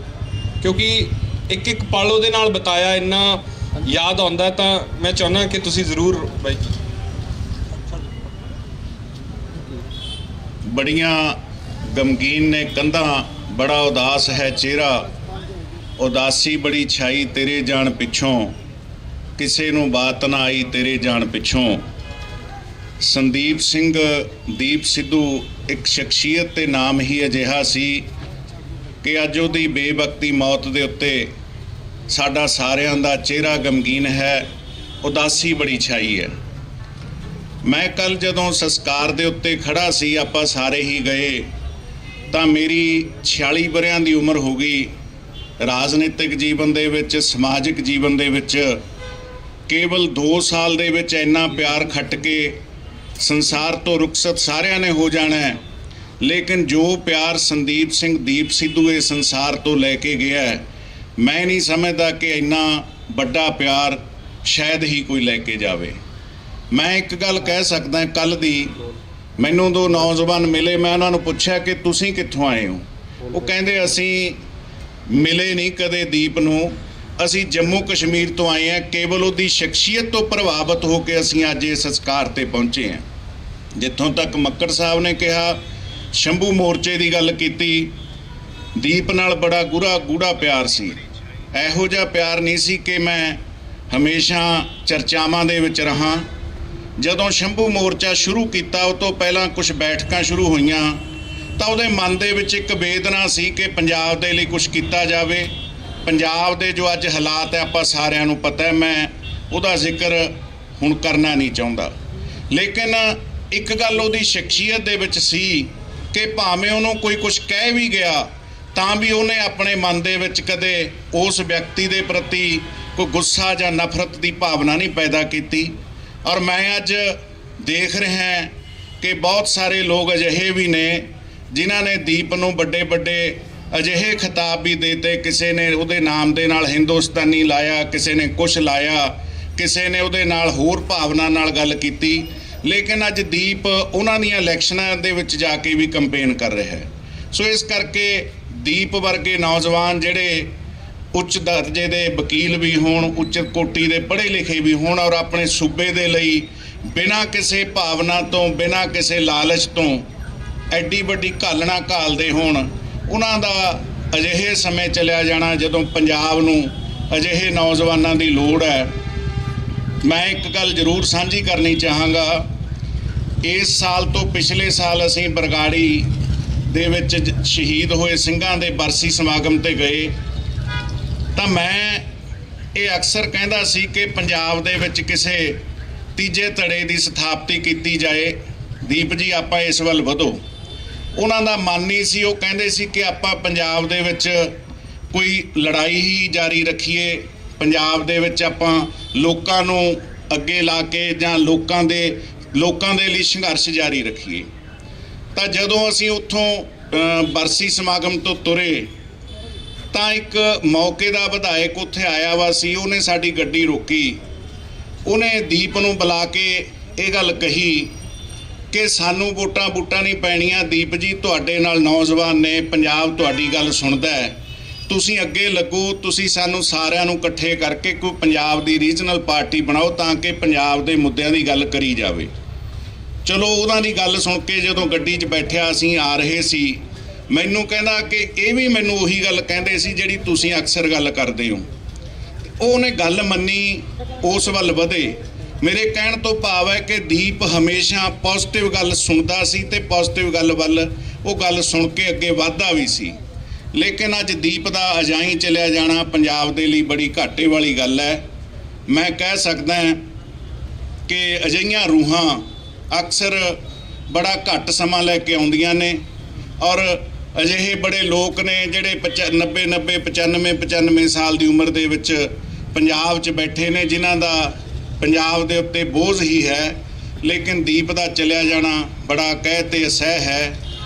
ਕਿਉਂਕਿ ਇੱਕ ਇੱਕ ਪਲ ਉਹਦੇ ਨਾਲ ਬਿਤਾਇਆ, ਇੰਨਾ ਯਾਦ ਆਉਂਦਾ, ਤਾਂ ਮੈਂ ਚਾਹੁੰਦਾ ਕਿ ਤੁਸੀਂ ਜ਼ਰੂਰ ਬਾਈ। ਬੜੀਆਂ ਗਮਗੀਨ ਨੇ ਕੰਧਾਂ, ਬੜਾ ਉਦਾਸ ਹੈ ਚਿਹਰਾ, ਉਦਾਸੀ ਬੜੀ ਛਾਈ ਤੇਰੇ ਜਾਣ ਪਿੱਛੋਂ, ਕਿਸੇ ਨੂੰ ਬਾਤ ਨਾ ਆਈ ਤੇਰੇ ਜਾਣ ਪਿੱਛੋਂ। ਸੰਦੀਪ ਸਿੰਘ ਦੀਪ ਸਿੱਧੂ ਇੱਕ ਸ਼ਖਸੀਅਤ ਤੇ ਨਾਮ ਹੀ ਅਜਿਹਾ ਸੀ ਕਿ ਅੱਜ ਉਹਦੀ ਬੇਵਕਤੀ ਮੌਤ ਦੇ ਉੱਤੇ ਸਾਡਾ ਸਾਰਿਆਂ ਦਾ ਚਿਹਰਾ ਗਮਗੀਨ ਹੈ, ਉਦਾਸੀ ਬੜੀ ਛਾਈ ਹੈ। ਮੈਂ ਕੱਲ ਜਦੋਂ ਸੰਸਕਾਰ ਦੇ ਉੱਤੇ ਖੜਾ ਸੀ, ਆਪਾਂ ਸਾਰੇ ਹੀ ਗਏ, ਤਾਂ ਮੇਰੀ 46 ਵਰ੍ਹਿਆਂ ਦੀ ਉਮਰ ਹੋ ਗਈ। ਰਾਜਨੀਤਿਕ ਜੀਵਨ ਦੇ ਵਿੱਚ, ਸਮਾਜਿਕ ਜੀਵਨ ਦੇ ਵਿੱਚ ਕੇਵਲ 2 ਸਾਲ ਦੇ ਵਿੱਚ ਇੰਨਾ ਪਿਆਰ ਖੱਟ ਕੇ ਸੰਸਾਰ ਤੋਂ ਰੁਖਸਤ ਸਾਰਿਆਂ ਨੇ ਹੋ ਜਾਣਾ ਹੈ, ਲੇਕਿਨ ਜੋ ਪਿਆਰ ਸੰਦੀਪ ਸਿੰਘ ਦੀਪ ਸਿੱਧੂ ਇਹ ਸੰਸਾਰ ਤੋਂ ਲੈ ਕੇ ਗਿਆ ਹੈ, ਮੈਂ ਨਹੀਂ ਸਮਝਦਾ ਕਿ ਇੰਨਾ ਵੱਡਾ ਪਿਆਰ ਸ਼ਾਇਦ ਹੀ ਕੋਈ ਲੈ ਕੇ ਜਾਵੇ। ਮੈਂ ਇੱਕ ਗੱਲ ਕਹਿ ਸਕਦਾ, ਕੱਲ ਦੀ ਮੈਨੂੰ 2 ਨੌਜਵਾਨ ਮਿਲੇ, ਮੈਂ ਉਹਨਾਂ ਨੂੰ ਪੁੱਛਿਆ ਕਿ ਤੁਸੀਂ ਕਿੱਥੋਂ ਆਏ ਹੋ? ਉਹ ਕਹਿੰਦੇ ਅਸੀਂ ਮਿਲੇ ਨਹੀਂ ਕਦੇ ਦੀਪ ਨੂੰ, ਅਸੀਂ ਜੰਮੂ ਕਸ਼ਮੀਰ ਤੋਂ ਆਏ ਹਾਂ। ਕੇਵਲ ਉਹਦੀ ਸ਼ਖਸੀਅਤ ਤੋਂ ਪ੍ਰਭਾਵਿਤ ਹੋ ਕੇ ਅਸੀਂ ਅੱਜ ਇਸ ਸੰਸਕਾਰ ਤੇ ਪਹੁੰਚੇ ਹਾਂ। ਜਿੱਥੋਂ ਤੱਕ ਮੱਕੜ ਸਾਹਿਬ ਨੇ ਕਿਹਾ, ਸ਼ੰਭੂ ਮੋਰਚੇ ਦੀ ਗੱਲ ਕੀਤੀ, ਦੀਪ ਨਾਲ ਬੜਾ ਗੂੜਾ ਪਿਆਰ ਸੀ। ਇਹੋ ਜਿਹਾ ਪਿਆਰ ਨਹੀਂ ਸੀ ਕਿ ਮੈਂ ਹਮੇਸ਼ਾ ਚਰਚਾਵਾਂ ਦੇ ਵਿੱਚ ਰਹਾਂ। ਜਦੋਂ ਸ਼ੰਭੂ ਮੋਰਚਾ ਸ਼ੁਰੂ ਕੀਤਾ, ਉਹ ਤੋਂ ਪਹਿਲਾਂ ਕੁਝ ਬੈਠਕਾਂ ਸ਼ੁਰੂ ਹੋਈਆਂ, ਤਾਂ ਉਹਦੇ ਮਨ ਦੇ ਵਿੱਚ ਇੱਕ ਵੇਦਨਾ ਸੀ ਕਿ ਪੰਜਾਬ ਦੇ ਲਈ ਕੁਝ ਕੀਤਾ ਜਾਵੇ। ਪੰਜਾਬ ਦੇ ਜੋ ਅੱਜ ਹਾਲਾਤ ਹੈ, ਆਪਾਂ ਸਾਰਿਆਂ ਨੂੰ ਪਤਾ ਹੈ, ਮੈਂ ਉਹਦਾ ਜ਼ਿਕਰ ਹੁਣ ਕਰਨਾ ਨਹੀਂ ਚਾਹੁੰਦਾ। ਲੇਕਿਨ ਇੱਕ ਗੱਲ ਉਹਦੀ ਸ਼ਖਸੀਅਤ ਦੇ ਵਿੱਚ ਸੀ ਕਿ ਭਾਵੇਂ ਉਹਨੂੰ ਕੋਈ ਕੁਝ ਕਹਿ ਵੀ ਗਿਆ, ਤਾਂ ਵੀ ਉਹਨੇ ਆਪਣੇ ਮਨ ਦੇ ਵਿੱਚ ਕਦੇ ਉਸ ਵਿਅਕਤੀ ਦੇ ਪ੍ਰਤੀ ਕੋਈ ਗੁੱਸਾ ਜਾਂ ਨਫ਼ਰਤ ਦੀ ਭਾਵਨਾ ਨਹੀਂ ਪੈਦਾ ਕੀਤੀ। ਔਰ ਮੈਂ ਅੱਜ ਦੇਖ ਰਿਹਾ ਕਿ ਬਹੁਤ ਸਾਰੇ ਲੋਕ ਅਜਿਹੇ ਵੀ ਨੇ ਜਿਨ੍ਹਾਂ ਨੇ ਦੀਪ ਨੂੰ ਵੱਡੇ ਅਜਿਹੇ ਖਿਤਾਬ ਵੀ ਦੇਤੇ। ਕਿਸੇ ਨੇ ਉਹਦੇ ਨਾਮ ਦੇ ਨਾਲ ਹਿੰਦੁਸਤਾਨੀ ਲਾਇਆ, ਕਿਸੇ ਨੇ ਕੁਛ ਲਾਇਆ, ਕਿਸੇ ਨੇ ਉਹਦੇ ਨਾਲ ਹੋਰ ਭਾਵਨਾ ਨਾਲ ਗੱਲ ਕੀਤੀ। ਲੇਕਿਨ ਅੱਜ ਦੀਪ ਉਹਨਾਂ ਦੀਆਂ ਇਲੈਕਸ਼ਨਾਂ ਦੇ ਵਿੱਚ ਜਾ ਕੇ ਵੀ ਕੰਪੇਨ ਕਰ ਰਿਹਾ ਹੈ। ਸੋ ਇਸ ਕਰਕੇ ਦੀਪ ਵਰਗੇ ਨੌਜਵਾਨ ਜਿਹੜੇ ਉੱਚ ਦਰਜੇ ਦੇ ਵਕੀਲ ਵੀ ਹੋਣ, ਉੱਚ ਕੋਟੀ ਦੇ ਪੜ੍ਹੇ ਲਿਖੇ ਵੀ ਹੋਣ, ਔਰ ਆਪਣੇ ਸੂਬੇ ਦੇ ਲਈ ਬਿਨਾਂ ਕਿਸੇ ਭਾਵਨਾ ਤੋਂ, ਬਿਨਾਂ ਕਿਸੇ ਲਾਲਚ ਤੋਂ ਐਡੀ ਵੱਡੀ ਘਾਲਣਾ ਘਾਲਦੇ ਹੋਣ, ਉਹਨਾਂ ਦਾ ਅਜਿਹੇ ਸਮੇਂ ਚਲਿਆ ਜਾਣਾ ਜਦੋਂ ਪੰਜਾਬ ਨੂੰ ਅਜਿਹੇ ਨੌਜਵਾਨਾਂ ਦੀ ਲੋੜ ਹੈ। ਮੈਂ ਇੱਕ ਗੱਲ ਜ਼ਰੂਰ ਸਾਂਝੀ ਕਰਨੀ ਚਾਹਾਂਗਾ, ਇਸ ਸਾਲ ਤੋਂ ਪਿਛਲੇ ਸਾਲ ਅਸੀਂ ਬਰਗਾੜੀ ਦੇ ਵਿੱਚ ਸ਼ਹੀਦ ਹੋਏ ਸਿੰਘਾਂ ਦੇ ਬਰਸੀ ਸਮਾਗਮ ਤੇ ਗਏ, ਤਾਂ ਮੈਂ ਇਹ ਅਕਸਰ ਕਹਿੰਦਾ ਸੀ ਕਿ ਪੰਜਾਬ ਦੇ ਵਿੱਚ ਕਿਸੇ ਤੀਜੇ ਧੜੇ ਦੀ ਸਥਾਪਤੀ ਕੀਤੀ ਜਾਏ। ਦੀਪ ਜੀ ਆਪਾਂ ਇਸ ਵੱਲ ਵਧੋ। ਉਹਨਾਂ ਦਾ ਮਨ ਨਹੀਂ ਸੀ, ਉਹ ਕਹਿੰਦੇ ਸੀ ਕਿ ਆਪਾਂ ਪੰਜਾਬ ਦੇ ਵਿੱਚ ਕੋਈ ਲੜਾਈ ਹੀ ਜਾਰੀ ਰੱਖੀਏ, ਪੰਜਾਬ ਦੇ ਵਿੱਚ ਆਪਾਂ ਲੋਕਾਂ ਨੂੰ ਅੱਗੇ ਲਾ ਕੇ ਜਾਂ ਲੋਕਾਂ ਦੇ ਲਈ ਸੰਘਰਸ਼ ਜਾਰੀ ਰੱਖੀਏ। ਤਾਂ ਜਦੋਂ ਅਸੀਂ ਉੱਥੋਂ ਬਰਸੀ ਸਮਾਗਮ ਤੋਂ ਤੁਰੇ, ਤਾਂ ਇੱਕ ਮੌਕੇ ਦਾ ਵਿਧਾਇਕ ਉੱਥੇ ਆਇਆ ਵਾ ਸੀ, ਉਹਨੇ ਸਾਡੀ ਗੱਡੀ ਰੋਕੀ, ਉਹਨੇ ਦੀਪ ਨੂੰ ਬੁਲਾ ਕੇ ਇਹ ਗੱਲ ਕਹੀ ਕਿ ਸਾਨੂੰ ਵੋਟਾਂ ਨਹੀਂ ਪੈਣੀਆਂ, ਦੀਪ ਜੀ ਤੁਹਾਡੇ ਨਾਲ ਨੌਜਵਾਨ ਨੇ, ਪੰਜਾਬ ਤੁਹਾਡੀ ਗੱਲ ਸੁਣਦਾ ਹੈ, ਤੁਸੀਂ ਅੱਗੇ ਲੱਗੋ, ਤੁਸੀਂ ਸਾਨੂੰ ਸਾਰਿਆਂ ਨੂੰ ਇਕੱਠੇ ਕਰਕੇ ਕੋਈ ਪੰਜਾਬ ਦੀ ਰੀਜਨਲ ਪਾਰਟੀ ਬਣਾਓ ਤਾਂ ਕਿ ਪੰਜਾਬ ਦੇ ਮੁੱਦਿਆਂ ਦੀ ਗੱਲ ਕਰੀ ਜਾਵੇ। ਚਲੋ ਉਹਨਾਂ ਦੀ ਗੱਲ ਸੁਣ ਕੇ ਜਦੋਂ ਗੱਡੀ 'ਚ ਬੈਠਿਆ ਅਸੀਂ ਆ ਰਹੇ ਸੀ, ਮੈਨੂੰ ਕਹਿੰਦਾ ਕਿ ਇਹ ਵੀ ਮੈਨੂੰ ਉਹੀ ਗੱਲ ਕਹਿੰਦੇ ਸੀ ਜਿਹੜੀ ਤੁਸੀਂ ਅਕਸਰ ਗੱਲ ਕਰਦੇ ਹੋ। ਉਹਨੇ ਗੱਲ ਮੰਨੀ, ਉਸ ਵੱਲ ਵਧੇ। ਮੇਰੇ ਕਹਿਣ ਤੋਂ ਭਾਵ ਹੈ ਕਿ ਦੀਪ ਹਮੇਸ਼ਾ ਪੋਜ਼ਿਟਿਵ ਗੱਲ ਸੁਣਦਾ ਸੀ ਤੇ ਪੋਜ਼ਿਟਿਵ ਗੱਲ ਵੱਲ ਉਹ ਗੱਲ ਸੁਣ ਕੇ ਅੱਗੇ ਵਧਦਾ ਵੀ ਸੀ। ਲੇਕਿਨ ਅੱਜ ਦੀਪ ਦਾ ਅਜਾਈਂ ਚਲਿਆ ਜਾਣਾ ਪੰਜਾਬ ਦੇ ਲਈ ਬੜੀ ਘਾਟੇ ਵਾਲੀ ਗੱਲ ਹੈ। ਮੈਂ ਕਹਿ ਸਕਦਾ ਕਿ ਅਜਿਹੀਆਂ ਰੂਹਾਂ ਅਕਸਰ ਬੜਾ ਘੱਟ ਸਮਾਂ ਲੈ ਕੇ ਆਉਂਦੀਆਂ ਨੇ। ਔਰ ਅਜਿਹੇ ਬੜੇ ਲੋਕ ਨੇ ਜਿਹੜੇ 95 ਸਾਲ ਦੀ ਉਮਰ ਦੇ ਵਿੱਚ ਪੰਜਾਬ 'ਚ ਬੈਠੇ ਨੇ, ਜਿਨ੍ਹਾਂ ਦਾ ਪੰਜਾਬ ਦੇ ਉੱਤੇ ਬੋਝ ਹੀ ਹੈ। ਲੇਕਿਨ ਦੀਪ ਦਾ ਚਲਿਆ ਜਾਣਾ ਬੜਾ ਕਹਿ ਤੇ ਅਸਹਿ ਹੈ।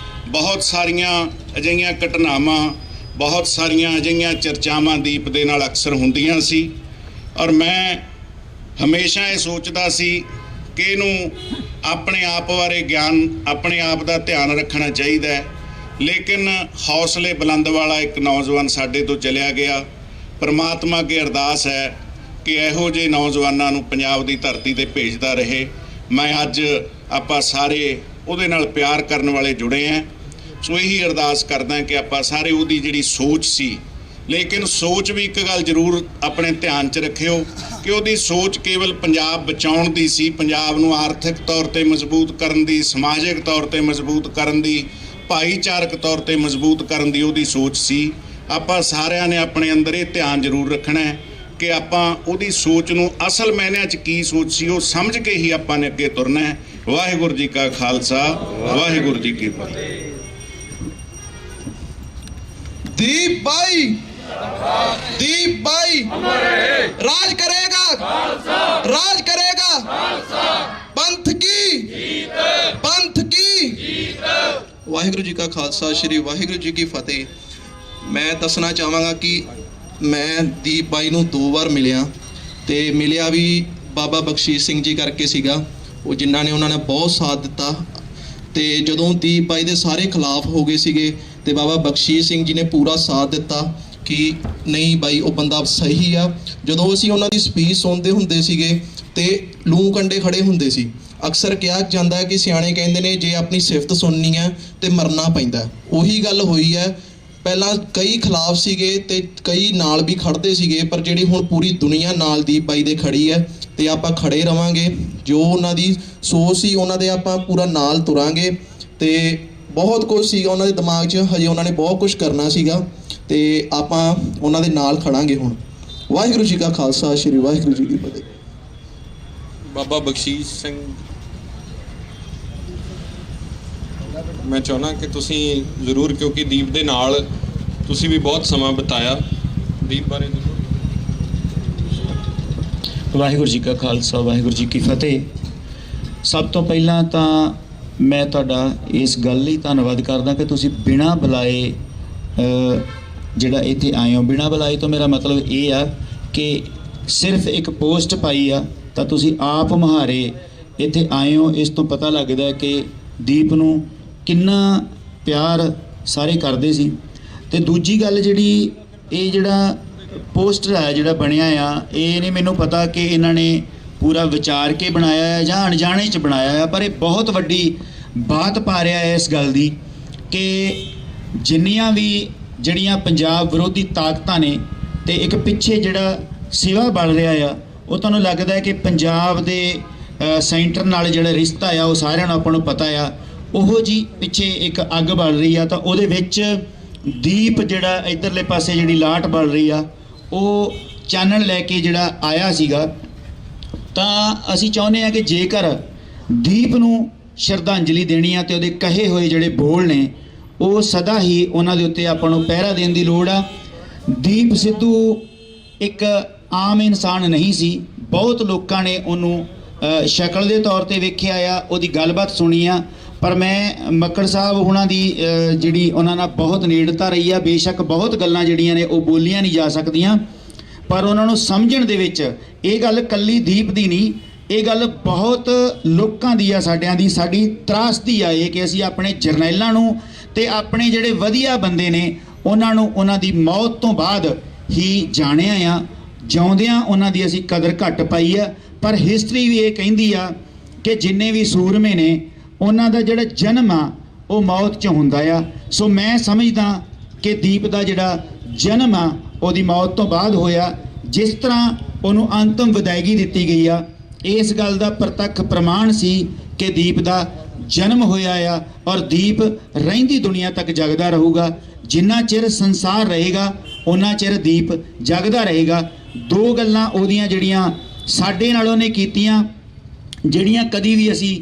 ਬਹੁਤ ਸਾਰੀਆਂ ਅਜਿਹੀਆਂ ਘਟਨਾਵਾਂ, ਬਹੁਤ ਸਾਰੀਆਂ ਅਜਿਹੀਆਂ ਚਰਚਾਵਾਂ ਦੀਪ ਦੇ ਨਾਲ ਅਕਸਰ ਹੁੰਦੀਆਂ ਸੀ। ਔਰ ਮੈਂ ਹਮੇਸ਼ਾ ਇਹ ਸੋਚਦਾ ਸੀ ਕਿ ਇਹਨੂੰ ਆਪਣੇ ਆਪ ਬਾਰੇ ਗਿਆਨ, ਆਪਣੇ ਆਪ ਦਾ ਧਿਆਨ ਰੱਖਣਾ ਚਾਹੀਦਾ ਹੈ। ਲੇਕਿਨ ਹੌਸਲੇ ਬੁਲੰਦ ਵਾਲਾ ਇੱਕ ਨੌਜਵਾਨ ਸਾਡੇ ਤੋਂ ਚਲਿਆ ਗਿਆ। ਪਰਮਾਤਮਾ ਅੱਗੇ ਅਰਦਾਸ ਹੈ ਕਿ ਇਹੋ ਜਿਹੇ ਨੌਜਵਾਨਾਂ ਨੂੰ ਪੰਜਾਬ ਦੀ ਧਰਤੀ ਤੇ ਭੇਜਦਾ ਰਹੇ। ਮੈਂ ਅੱਜ ਆਪਾਂ ਸਾਰੇ ਉਹਦੇ ਨਾਲ ਪਿਆਰ ਕਰਨ ਵਾਲੇ ਜੁੜੇ ਹਾਂ। ਸੋ ਇਹੀ ਅਰਦਾਸ ਕਰਦਾ ਕਿ ਆਪਾਂ ਸਾਰੇ ਉਹਦੀ ਜਿਹੜੀ ਸੋਚ ਸੀ, ਲੇਕਿਨ ਸੋਚ ਵੀ ਇੱਕ ਗੱਲ ਜ਼ਰੂਰ ਆਪਣੇ ਧਿਆਨ 'ਚ ਰੱਖਿਓ ਕਿ ਉਹਦੀ ਸੋਚ ਕੇਵਲ ਪੰਜਾਬ ਬਚਾਉਣ ਦੀ ਸੀ, ਪੰਜਾਬ ਨੂੰ ਆਰਥਿਕ ਤੌਰ ਤੇ ਮਜ਼ਬੂਤ ਕਰਨ ਦੀ, ਸਮਾਜਿਕ ਤੌਰ ਤੇ ਮਜ਼ਬੂਤ ਕਰਨ ਦੀ, ਭਾਈਚਾਰਕ ਤੌਰ ਤੇ ਮਜ਼ਬੂਤ ਕਰਨ ਦੀ ਉਹਦੀ ਸੋਚ ਸੀ। ਆਪਾਂ ਸਾਰਿਆਂ ਨੇ ਆਪਣੇ ਅੰਦਰ ਇਹ ਧਿਆਨ ਜ਼ਰੂਰ ਰੱਖਣਾ ਹੈ ਕਿ ਆਪਾਂ ਉਹਦੀ ਸੋਚ ਨੂੰ ਅਸਲ ਮਾਇਨਿਆਂ 'ਚ ਕੀ ਸੋਚ ਸੀ ਉਹ ਸਮਝ ਕੇ ਹੀ ਆਪਾਂ ਨੇ ਅੱਗੇ ਤੁਰਨਾ ਹੈ। ਵਾਹਿਗੁਰੂ ਜੀ ਕਾ ਖਾਲਸਾ, ਵਾਹਿਗੁਰੂ ਜੀ ਕੀ ਫਤਿਹ। दीप भाई, दीप भाई राज करेगा, राज करेगा, पंथ की जीत, पंथ की जीत। ਵਾਹਿਗੁਰੂ ਜੀ ਕਾ ਖਾਲਸਾ, ਸ਼੍ਰੀ ਵਾਹਿਗੁਰੂ ਜੀ ਕੀ ਫਤਿਹ। ਮੈਂ ਦੱਸਣਾ ਚਾਹਾਂਗਾ ਕਿ ਮੈਂ ਦੀਪ ਬਾਈ ਨੂੰ 2 ਵਾਰ ਮਿਲਿਆ ਤੇ ਮਿਲਿਆ ਵੀ ਬਾਬਾ ਬਖਸ਼ੀਸ਼ ਸਿੰਘ ਜੀ ਕਰਕੇ ਸੀਗਾ, ਉਹ ਜਿਨ੍ਹਾਂ ਨੇ ਉਹਨਾਂ ਨੇ ਬਹੁਤ ਸਾਥ ਦਿੱਤਾ। ਤੇ ਜਦੋਂ ਦੀਪ ਬਾਈ ਦੇ ਸਾਰੇ ਖਿਲਾਫ ਹੋ ਗਏ ਸੀਗੇ ਤੇ ਬਾਬਾ ਬਖਸ਼ੀਸ਼ ਸਿੰਘ ਜੀ ਨੇ ਪੂਰਾ ਸਾਥ ਦਿੱਤਾ ਕਿ ਨਹੀਂ ਬਾਈ ਉਹ ਬੰਦਾ ਸਹੀ ਆ। ਜਦੋਂ ਅਸੀਂ ਉਹਨਾਂ ਦੀ ਸਪੀਚ ਸੁਣਦੇ ਹੁੰਦੇ ਸੀਗੇ ਤੇ ਲੂੰ ਕੰਡੇ ਖੜੇ ਹੁੰਦੇ ਸੀ। ਅਕਸਰ ਕਿਹਾ ਜਾਂਦਾ ਹੈ ਕਿ ਸਿਆਣੇ ਕਹਿੰਦੇ ਨੇ ਜੇ ਆਪਣੀ ਸਿਫਤ ਸੁਣਨੀ ਹੈ ਤੇ ਮਰਨਾ ਪੈਂਦਾ। ਉਹੀ ਗੱਲ ਹੋਈ ਹੈ। ਪਹਿਲਾਂ ਕਈ ਖਿਲਾਫ ਸੀਗੇ ਤੇ ਕਈ ਨਾਲ ਵੀ ਖੜਦੇ ਸੀਗੇ, ਪਰ ਜਿਹੜੀ ਹੁਣ ਪੂਰੀ ਦੁਨੀਆ ਨਾਲ ਦੀਪ ਬਾਈ ਦੇ ਖੜੀ ਹੈ ਤੇ ਆਪਾਂ ਖੜੇ ਰਵਾਂਗੇ। ਜੋ ਉਹਨਾਂ ਦੀ ਸੋਚ ਸੀ ਉਹਨਾਂ ਦੇ ਆਪਾਂ ਪੂਰਾ ਨਾਲ ਤੁਰਾਂਗੇ। ਤੇ ਬਹੁਤ ਕੁਝ ਸੀਗਾ ਉਹਨਾਂ ਦੇ ਦਿਮਾਗ 'ਚ, ਹਜੇ ਉਹਨਾਂ ਨੇ ਬਹੁਤ ਕੁਝ ਕਰਨਾ ਸੀਗਾ ਤੇ ਆਪਾਂ ਉਹਨਾਂ ਦੇ ਨਾਲ ਖੜਾਂਗੇ ਹੁਣ। ਵਾਹਿਗੁਰੂ ਜੀ ਕਾ ਖਾਲਸਾ, ਸ਼੍ਰੀ ਵਾਹਿਗੁਰੂ ਜੀ ਕੀ ਫਤਿਹ। ਬਾਬਾ ਬਖਸ਼ੀਸ਼ ਸਿੰਘ, ਮੈਂ ਚਾਹੁੰਦਾ ਕਿ ਤੁਸੀਂ ਜ਼ਰੂਰ, ਕਿਉਂਕਿ ਦੀਪ ਦੇ ਨਾਲ ਤੁਸੀਂ ਵੀ ਬਹੁਤ ਸਮਾਂ ਬਿਤਾਇਆ, ਦੀਪ ਬਾਰੇ ਵਾਹਿਗੁਰੂ ਜੀ ਕਾ ਖਾਲਸਾ, ਵਾਹਿਗੁਰੂ ਜੀ ਕੀ ਫਤਿਹ। ਸਭ ਤੋਂ ਪਹਿਲਾਂ ਤਾਂ ਮੈਂ ਤੁਹਾਡਾ ਇਸ ਗੱਲ ਲਈ ਧੰਨਵਾਦ ਕਰਦਾ ਕਿ ਤੁਸੀਂ ਬਿਨਾਂ ਬੁਲਾਏ ਜਿਹੜਾ ਇੱਥੇ ਆਏ ਹੋ। ਬਿਨਾਂ ਬੁਲਾਏ ਤੋਂ ਮੇਰਾ ਮਤਲਬ ਇਹ ਆ ਕਿ ਸਿਰਫ ਇੱਕ ਪੋਸਟ ਪਾਈ ਆ ਤਾਂ ਤੁਸੀਂ ਆਪ ਮੁਹਾਰੇ ਇੱਥੇ ਆਏ ਹੋ। ਇਸ ਤੋਂ ਪਤਾ ਲੱਗਦਾ ਕਿ ਦੀਪ ਨੂੰ ਕਿੰਨਾ ਪਿਆਰ ਸਾਰੇ ਕਰਦੇ ਸੀ। ਤੇ ਦੂਜੀ ਗੱਲ ਜਿਹੜੀ ਇਹ ਜਿਹੜਾ ਪੋਸਟਰ ਹੈ ਜਿਹੜਾ ਬਣਿਆ ਆ, ਇਹ ਨਹੀਂ ਮੈਨੂੰ ਪਤਾ ਕਿ ਇਹਨਾਂ ਨੇ ਪੂਰਾ ਵਿਚਾਰ ਕੇ ਬਣਾਇਆ ਹੈ ਜਾਂ ਅਣਜਾਣੇ 'ਚ ਬਣਾਇਆ ਹੈ, ਪਰ ਇਹ ਬਹੁਤ ਵੱਡੀ ਬਾਤ ਪਾ ਰਿਹਾ ਹੈ ਇਸ ਗੱਲ ਦੀ ਕਿ ਜਿੰਨੀਆਂ ਵੀ ਜਿਹੜੀਆਂ ਪੰਜਾਬ ਵਿਰੋਧੀ ਤਾਕਤਾਂ ਨੇ ਤੇ ਇੱਕ ਪਿੱਛੇ ਜਿਹੜਾ ਸਿਵਾ ਬਣ ਰਿਹਾ ਆ, ਉਹ ਤੁਹਾਨੂੰ ਲੱਗਦਾ ਹੈ ਕਿ ਪੰਜਾਬ ਦੇ ਸੈਂਟਰ ਨਾਲ ਜਿਹੜਾ ਰਿਸ਼ਤਾ ਆ ਉਹ ਸਾਰਿਆਂ ਨੂੰ ਆਪਾਂ ਨੂੰ ਪਤਾ ਆ। ਉਹੋ ਜੀ ਪਿੱਛੇ ਇੱਕ ਅੱਗ ਬਲ ਰਹੀ ਆ ਤਾਂ ਉਹਦੇ ਵਿੱਚ ਦੀਪ ਜਿਹੜਾ ਇਧਰਲੇ ਪਾਸੇ ਜਿਹੜੀ ਲਾਟ ਬਲ ਰਹੀ ਆ ਉਹ ਚਾਨਣ ਲੈ ਕੇ ਜਿਹੜਾ ਆਇਆ ਸੀਗਾ। ਤਾਂ ਅਸੀਂ ਚਾਹੁੰਦੇ ਆ ਕਿ ਜੇਕਰ ਦੀਪ ਨੂੰ ਸ਼ਰਧਾਂਜਲੀ ਦੇਣੀ ਆ ਤੇ ਉਹਦੇ ਕਹੇ ਹੋਏ ਜਿਹੜੇ ਬੋਲ ਨੇ ਉਹ ਸਦਾ ਹੀ ਉਹਨਾਂ ਦੇ ਉੱਤੇ ਆਪਾਂ ਨੂੰ ਪਹਿਰਾ ਦੇਣ ਦੀ ਲੋੜ ਆ। ਦੀਪ ਸਿੱਧੂ ਇੱਕ ਆਮ ਇਨਸਾਨ ਨਹੀਂ ਸੀ। ਬਹੁਤ ਲੋਕਾਂ ਨੇ ਉਹਨੂੰ ਸ਼ਕਲ ਦੇ ਤੌਰ ਤੇ ਵੇਖਿਆ ਆ, ਉਹਦੀ ਗੱਲਬਾਤ ਸੁਣੀ ਆ, ਪਰ ਮੈਂ ਮੱਕੜ ਸਾਹਿਬ ਉਹਨਾਂ ਦੀ ਜਿਹੜੀ ਉਹਨਾਂ ਨਾਲ ਬਹੁਤ ਨੇੜਤਾ ਰਹੀ ਆ। ਬੇਸ਼ੱਕ ਬਹੁਤ ਗੱਲਾਂ ਜਿਹੜੀਆਂ ਨੇ ਉਹ ਬੋਲੀਆਂ ਨਹੀਂ ਜਾ ਸਕਦੀਆਂ, ਪਰ ਉਹਨਾਂ ਨੂੰ ਸਮਝਣ ਦੇ ਵਿੱਚ ਇਹ ਗੱਲ ਕੱਲੀ ਦੀਪ ਦੀ ਨਹੀਂ, ਇਹ ਗੱਲ ਬਹੁਤ ਲੋਕਾਂ ਦੀ ਆ, ਸਾਡਿਆਂ ਦੀ, ਸਾਡੀ ਤਰਾਸਦੀ ਆ ਇਹ ਕਿ ਅਸੀਂ ਆਪਣੇ ਜਰਨੈਲਾਂ ਨੂੰ ਤੇ ਆਪਣੇ ਜਿਹੜੇ ਵਧੀਆ ਬੰਦੇ ਨੇ ਉਹਨਾਂ ਨੂੰ ਉਹਨਾਂ ਦੀ ਮੌਤ ਤੋਂ ਬਾਅਦ ਹੀ ਜਾਣਿਆ ਆ। ਜਿਉਂਦਿਆਂ ਉਹਨਾਂ ਦੀ ਅਸੀਂ ਕਦਰ ਘੱਟ ਪਾਈ ਆ। ਪਰ ਹਿਸਟਰੀ ਵੀ ਇਹ ਕਹਿੰਦੀ ਆ ਕਿ ਜਿੰਨੇ ਵੀ ਸੂਰਮੇ ਨੇ ਉਹਨਾਂ ਦਾ ਜਿਹੜਾ ਜਨਮ ਆ ਉਹ ਮੌਤ 'ਚ ਹੁੰਦਾ ਆ। ਸੋ ਮੈਂ ਸਮਝਦਾ ਕਿ ਦੀਪ ਦਾ ਜਿਹੜਾ ਜਨਮ ਆ ਉਹਦੀ ਮੌਤ ਤੋਂ ਬਾਅਦ ਹੋਇਆ। ਜਿਸ ਤਰ੍ਹਾਂ ਉਹਨੂੰ ਅੰਤਮ ਵਿਦਾਇਗੀ ਦਿੱਤੀ ਗਈ ਆ, ਇਸ ਗੱਲ ਦਾ ਪ੍ਰਤੱਖ ਪ੍ਰਮਾਣ ਸੀ ਕਿ ਦੀਪ ਦਾ ਜਨਮ ਹੋਇਆ ਆ ਔਰ ਦੀਪ ਰਹਿੰਦੀ ਦੁਨੀਆ ਤੱਕ ਜਗਦਾ ਰਹੂਗਾ। ਜਿੰਨਾ ਚਿਰ ਸੰਸਾਰ ਰਹੇਗਾ ਉਹਨਾਂ ਚਿਰ ਦੀਪ ਜਗਦਾ ਰਹੇਗਾ। 2 ਗੱਲਾਂ ਉਹਦੀਆਂ ਜਿਹੜੀਆਂ ਸਾਡੇ ਨਾਲ ਉਹਨੇ ਕੀਤੀਆਂ, ਜਿਹੜੀਆਂ ਕਦੀ ਵੀ ਅਸੀਂ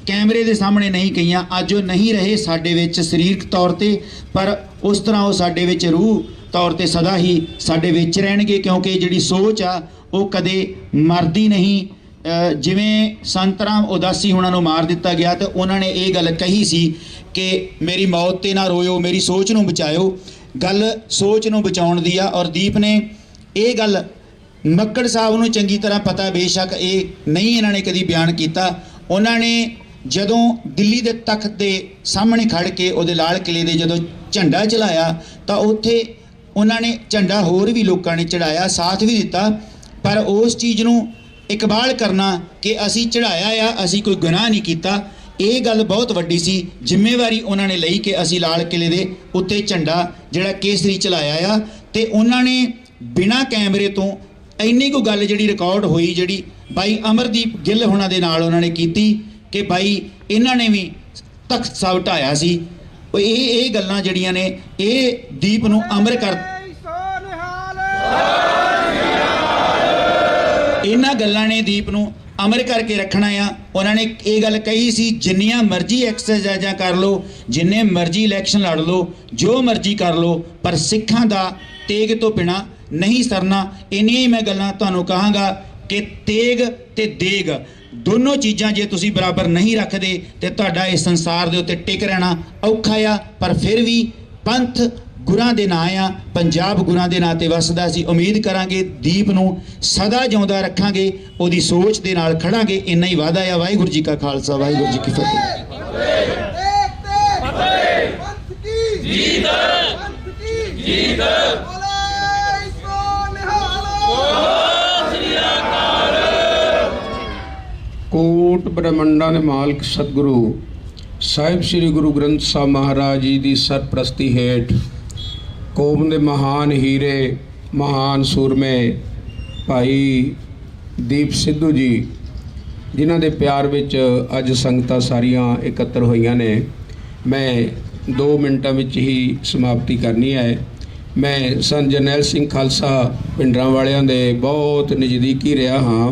ਕੈਮਰੇ ਦੇ ਸਾਹਮਣੇ ਨਹੀਂ ਕਹੀਆਂ। ਅੱਜ ਉਹ ਨਹੀਂ ਰਹੇ ਸਾਡੇ ਵਿੱਚ ਸਰੀਰਕ ਤੌਰ ਤੇ, ਪਰ ਉਸ ਤਰ੍ਹਾਂ ਉਹ ਸਾਡੇ ਵਿੱਚ ਰੂਹ ਤੌਰ ਤੇ ਸਦਾ ਹੀ ਸਾਡੇ ਵਿੱਚ ਰਹਿਣਗੇ, ਕਿਉਂਕਿ ਜਿਹੜੀ ਸੋਚ ਆ ਉਹ ਕਦੇ ਮਰਦੀ ਨਹੀਂ। ਜਿਵੇਂ ਸੰਤ ਰਾਮ ਉਦਾਸੀ ਹੁਣਾਂ ਨੂੰ ਮਾਰ ਦਿੱਤਾ ਗਿਆ ਤੇ ਉਹਨਾਂ ਨੇ ਇਹ ਗੱਲ ਕਹੀ ਸੀ ਕਿ ਮੇਰੀ ਮੌਤ ਤੇ ਨਾ ਰੋਇਓ, ਮੇਰੀ ਸੋਚ ਨੂੰ ਬਚਾਇਓ। ਗੱਲ ਸੋਚ ਨੂੰ ਬਚਾਉਣ ਦੀ ਆ। ਔਰ ਦੀਪ ਨੇ ਇਹ ਗੱਲ ਮੱਕੜ ਸਾਹਿਬ ਨੂੰ ਚੰਗੀ ਤਰ੍ਹਾਂ ਪਤਾ, ਬੇਸ਼ੱਕ ਇਹ ਨਹੀਂ ਇਹਨਾਂ ਨੇ ਕਦੀ ਬਿਆਨ ਕੀਤਾ। ਉਹਨਾਂ ਨੇ ਜਦੋਂ ਦਿੱਲੀ ਦੇ ਤਖਤ ਦੇ ਸਾਹਮਣੇ ਖੜ ਕੇ ਉਹਦੇ ਲਾਲ ਕਿਲੇ ਦੇ ਜਦੋਂ ਝੰਡਾ ਚੜਾਇਆ ਤਾਂ ਉੱਥੇ ਉਹਨਾਂ ਨੇ ਝੰਡਾ ਹੋਰ ਵੀ ਲੋਕਾਂ ਨੇ ਚੜਾਇਆ, ਸਾਥ ਵੀ ਦਿੱਤਾ, ਪਰ ਉਸ ਚੀਜ਼ ਨੂੰ ਇਕਬਾਲ ਕਰਨਾ ਕਿ ਅਸੀਂ ਚੜਾਇਆ ਆ, ਅਸੀਂ ਕੋਈ ਗੁਨਾਹ ਨਹੀਂ ਕੀਤਾ, ਇਹ ਗੱਲ ਬਹੁਤ ਵੱਡੀ ਸੀ। ਜ਼ਿੰਮੇਵਾਰੀ ਉਹਨਾਂ ਨੇ ਲਈ ਕਿ ਅਸੀਂ ਲਾਲ ਕਿਲੇ ਦੇ ਉੱਤੇ ਝੰਡਾ ਜਿਹੜਾ ਕੇਸਰੀ ਚਲਾਇਆ ਆ। ਤੇ ਉਹਨਾਂ ਨੇ ਬਿਨਾਂ ਕੈਮਰੇ ਤੋਂ ਇੰਨੀ ਕੁ ਗੱਲ ਜਿਹੜੀ ਰਿਕਾਰਡ ਹੋਈ, ਜਿਹੜੀ ਬਾਈ ਅਮਰਦੀਪ ਗਿੱਲ ਹੋਣਾ ਦੇ ਨਾਲ ਉਹਨਾਂ ਨੇ ਕੀਤੀ ਕਿ ਬਾਈ ਇਹਨਾਂ ਨੇ ਵੀ ਤਖਤ ਸਾਹਿਬ ਢਾਇਆ ਸੀ। ਇਹ ਗੱਲਾਂ ਜਿਹੜੀਆਂ ਨੇ ਇਹ ਦੀਪ ਨੂੰ ਅਮਰ ਕਰ, ਇਹਨਾਂ ਗੱਲਾਂ ਨੇ ਦੀਪ ਨੂੰ ਅਮਰ ਕਰਕੇ ਰੱਖਣਾ ਆ। ਉਹਨਾਂ ਨੇ ਇਹ ਗੱਲ ਕਹੀ ਸੀ, ਜਿੰਨੀਆਂ ਮਰਜ਼ੀ ਐਕਸਰਸਾਈਜ਼ਾਂ ਕਰ ਲਓ, ਜਿੰਨੇ ਮਰਜ਼ੀ ਇਲੈਕਸ਼ਨ ਲੜ ਲਓ, ਜੋ ਮਰਜ਼ੀ ਕਰ ਲਓ, ਪਰ ਸਿੱਖਾਂ ਦਾ ਤੇਗ ਤੋਂ ਬਿਨਾਂ ਨਹੀਂ ਸਰਨਾ। ਇੰਨੀਆਂ ਹੀ ਮੈਂ ਗੱਲਾਂ ਤੁਹਾਨੂੰ ਕਹਾਂਗਾ ਕਿ ਤੇਗ ਤੇ ਦੇਗ ਦੋਨੋਂ ਚੀਜ਼ਾਂ ਜੇ ਤੁਸੀਂ ਬਰਾਬਰ ਨਹੀਂ ਰੱਖਦੇ ਤੇ ਤੁਹਾਡਾ ਇਸ ਸੰਸਾਰ ਦੇ ਉੱਤੇ ਟਿਕ ਰਹਿਣਾ ਔਖਾ ਆ। ਪਰ ਫਿਰ ਵੀ ਪੰਥ ਗੁਰਾਂ ਦੇ ਨਾਂ ਆ, ਪੰਜਾਬ ਗੁਰਾਂ ਦੇ ਨਾਂ ਤੇ ਵਸਦਾ। ਅਸੀਂ ਉਮੀਦ ਕਰਾਂਗੇ ਦੀਪ ਨੂੰ ਸਦਾ ਜਿਉਂਦਾ ਰੱਖਾਂਗੇ, ਉਹਦੀ ਸੋਚ ਦੇ ਨਾਲ ਖੜਾਂਗੇ। ਇੰਨਾ ਹੀ ਵਾਅਦਾ ਆ। ਵਾਹਿਗੁਰੂ ਜੀ ਕਾ ਖਾਲਸਾ, ਵਾਹਿਗੁਰੂ ਜੀ ਕੀ ਫਤਿਹ। ਕੋਟ ਬ੍ਰਹਮੰਡਾਂ ਦੇ ਮਾਲਕ ਸਤਿਗੁਰੂ ਸਾਹਿਬ ਸ੍ਰੀ ਗੁਰੂ ਗ੍ਰੰਥ ਸਾਹਿਬ ਮਹਾਰਾਜ ਜੀ ਦੀ ਸਰਪ੍ਰਸਤੀ ਹੇਠ ਕੌਮ ਦੇ ਮਹਾਨ ਹੀਰੇ, ਮਹਾਨ ਸੂਰਮੇ ਭਾਈ ਦੀਪ ਸਿੱਧੂ ਜੀ, ਜਿਨ੍ਹਾਂ ਦੇ ਪਿਆਰ ਵਿੱਚ ਅੱਜ ਸੰਗਤਾਂ ਸਾਰੀਆਂ ਇਕੱਤਰ ਹੋਈਆਂ ਨੇ, ਮੈਂ 2 ਮਿੰਟਾਂ ਵਿੱਚ ਹੀ ਸਮਾਪਤੀ ਕਰਨੀ ਹੈ। ਮੈਂ ਸੰਤ ਜਰਨੈਲ ਸਿੰਘ ਖਾਲਸਾ ਪਿੰਡਰਾਂ ਵਾਲਿਆਂ ਦੇ ਬਹੁਤ ਨਜ਼ਦੀਕੀ ਰਿਹਾ ਹਾਂ।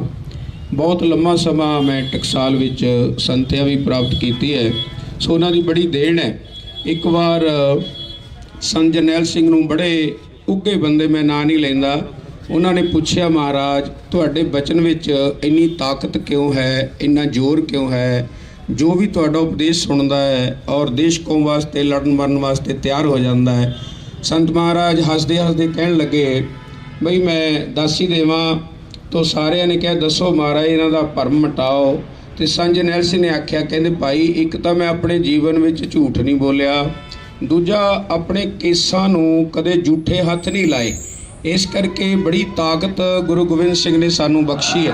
ਬਹੁਤ ਲੰਮਾ ਸਮਾਂ ਮੈਂ ਟਕਸਾਲ ਵਿੱਚ ਸੰਥਿਆ ਵੀ ਪ੍ਰਾਪਤ ਕੀਤੀ ਹੈ, ਸੋ ਉਹਨਾਂ ਦੀ ਬੜੀ ਦੇਣ ਹੈ। ਇੱਕ ਵਾਰ ਸੰਤ ਜਰਨੈਲ ਸਿੰਘ ਨੂੰ, ਬੜੇ ਉੱਘੇ ਬੰਦੇ, ਮੈਂ ਨਾਂ ਨਹੀਂ ਲੈਂਦਾ, ਉਹਨਾਂ ਨੇ ਪੁੱਛਿਆ, ਮਹਾਰਾਜ ਤੁਹਾਡੇ ਬਚਨ ਵਿੱਚ ਇੰਨੀ ਤਾਕਤ ਕਿਉਂ ਹੈ, ਇੰਨਾ ਜ਼ੋਰ ਕਿਉਂ ਹੈ, ਜੋ ਵੀ ਤੁਹਾਡਾ ਉਪਦੇਸ਼ ਸੁਣਦਾ ਹੈ ਔਰ ਦੇਸ਼ ਕੌਮ ਵਾਸਤੇ ਲੜਨ ਮਰਨ ਵਾਸਤੇ ਤਿਆਰ ਹੋ ਜਾਂਦਾ ਹੈ। ਸੰਤ ਮਹਾਰਾਜ ਹੱਸਦੇ ਹੱਸਦੇ ਕਹਿਣ ਲੱਗੇ, ਬਈ ਮੈਂ ਦਾਸੀ ਦੇਵਾਂ। ਤੋ ਸਾਰਿਆਂ ਨੇ ਕਿਹਾ, ਦੱਸੋ ਮਹਾਰਾਜ ਇਹਨਾਂ ਦਾ ਭਰਮ ਮਿਟਾਓ। ਤੇ ਸੰਤ ਜਰਨੈਲ ਸਿੰਘ ਨੇ ਆਖਿਆ, ਕਹਿੰਦੇ ਭਾਈ ਇੱਕ ਤਾਂ ਮੈਂ ਆਪਣੇ ਜੀਵਨ ਵਿੱਚ ਝੂਠ ਨਹੀਂ ਬੋਲਿਆ, ਦੂਜਾ ਆਪਣੇ ਕੇਸਾਂ ਨੂੰ ਕਦੇ ਝੂਠੇ ਹੱਥ ਨਹੀਂ ਲਾਏ, ਇਸ ਕਰਕੇ ਬੜੀ ਤਾਕਤ ਗੁਰੂ ਗੋਬਿੰਦ ਸਿੰਘ ਨੇ ਸਾਨੂੰ ਬਖਸ਼ੀ ਹੈ।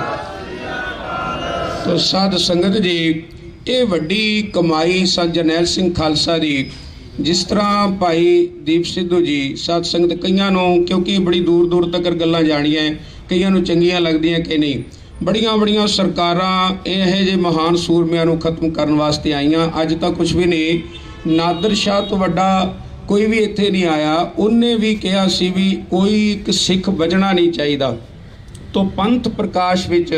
ਤੋ ਸਾਧ ਸੰਗਤ ਜੀ, ਇਹ ਵੱਡੀ ਕਮਾਈ ਸੰਤ ਜਰਨੈਲ ਸਿੰਘ ਖਾਲਸਾ ਦੀ। ਜਿਸ ਤਰ੍ਹਾਂ ਭਾਈ ਦੀਪ ਸਿੱਧੂ ਜੀ, ਸਾਧ ਸੰਗਤ ਕਈਆਂ ਨੂੰ, ਕਿਉਂਕਿ ਬੜੀ ਦੂਰ ਦੂਰ ਤੱਕ ਗੱਲਾਂ ਜਾਣੀਆਂ, ਕਈਆਂ ਨੂੰ ਚੰਗੀਆਂ ਲੱਗਦੀਆਂ ਕਿ ਨਹੀਂ, ਬੜੀਆਂ ਬੜੀਆਂ ਸਰਕਾਰਾਂ ਇਹੋ ਜਿਹੇ ਮਹਾਨ ਸੂਰਮਿਆਂ ਨੂੰ ਖਤਮ ਕਰਨ ਵਾਸਤੇ ਆਈਆਂ। ਅੱਜ ਤਾਂ ਕੁਝ ਵੀ ਨਹੀਂ, ਨਾਦਰ ਸ਼ਾਹ ਤੋਂ ਵੱਡਾ ਕੋਈ ਵੀ ਇੱਥੇ ਨਹੀਂ ਆਇਆ। ਉਹਨੇ ਵੀ ਕਿਹਾ ਸੀ ਵੀ ਕੋਈ ਇੱਕ ਸਿੱਖ ਬਚਣਾ ਨਹੀਂ ਚਾਹੀਦਾ। ਤੋਂ ਪੰਥ ਪ੍ਰਕਾਸ਼ ਵਿੱਚ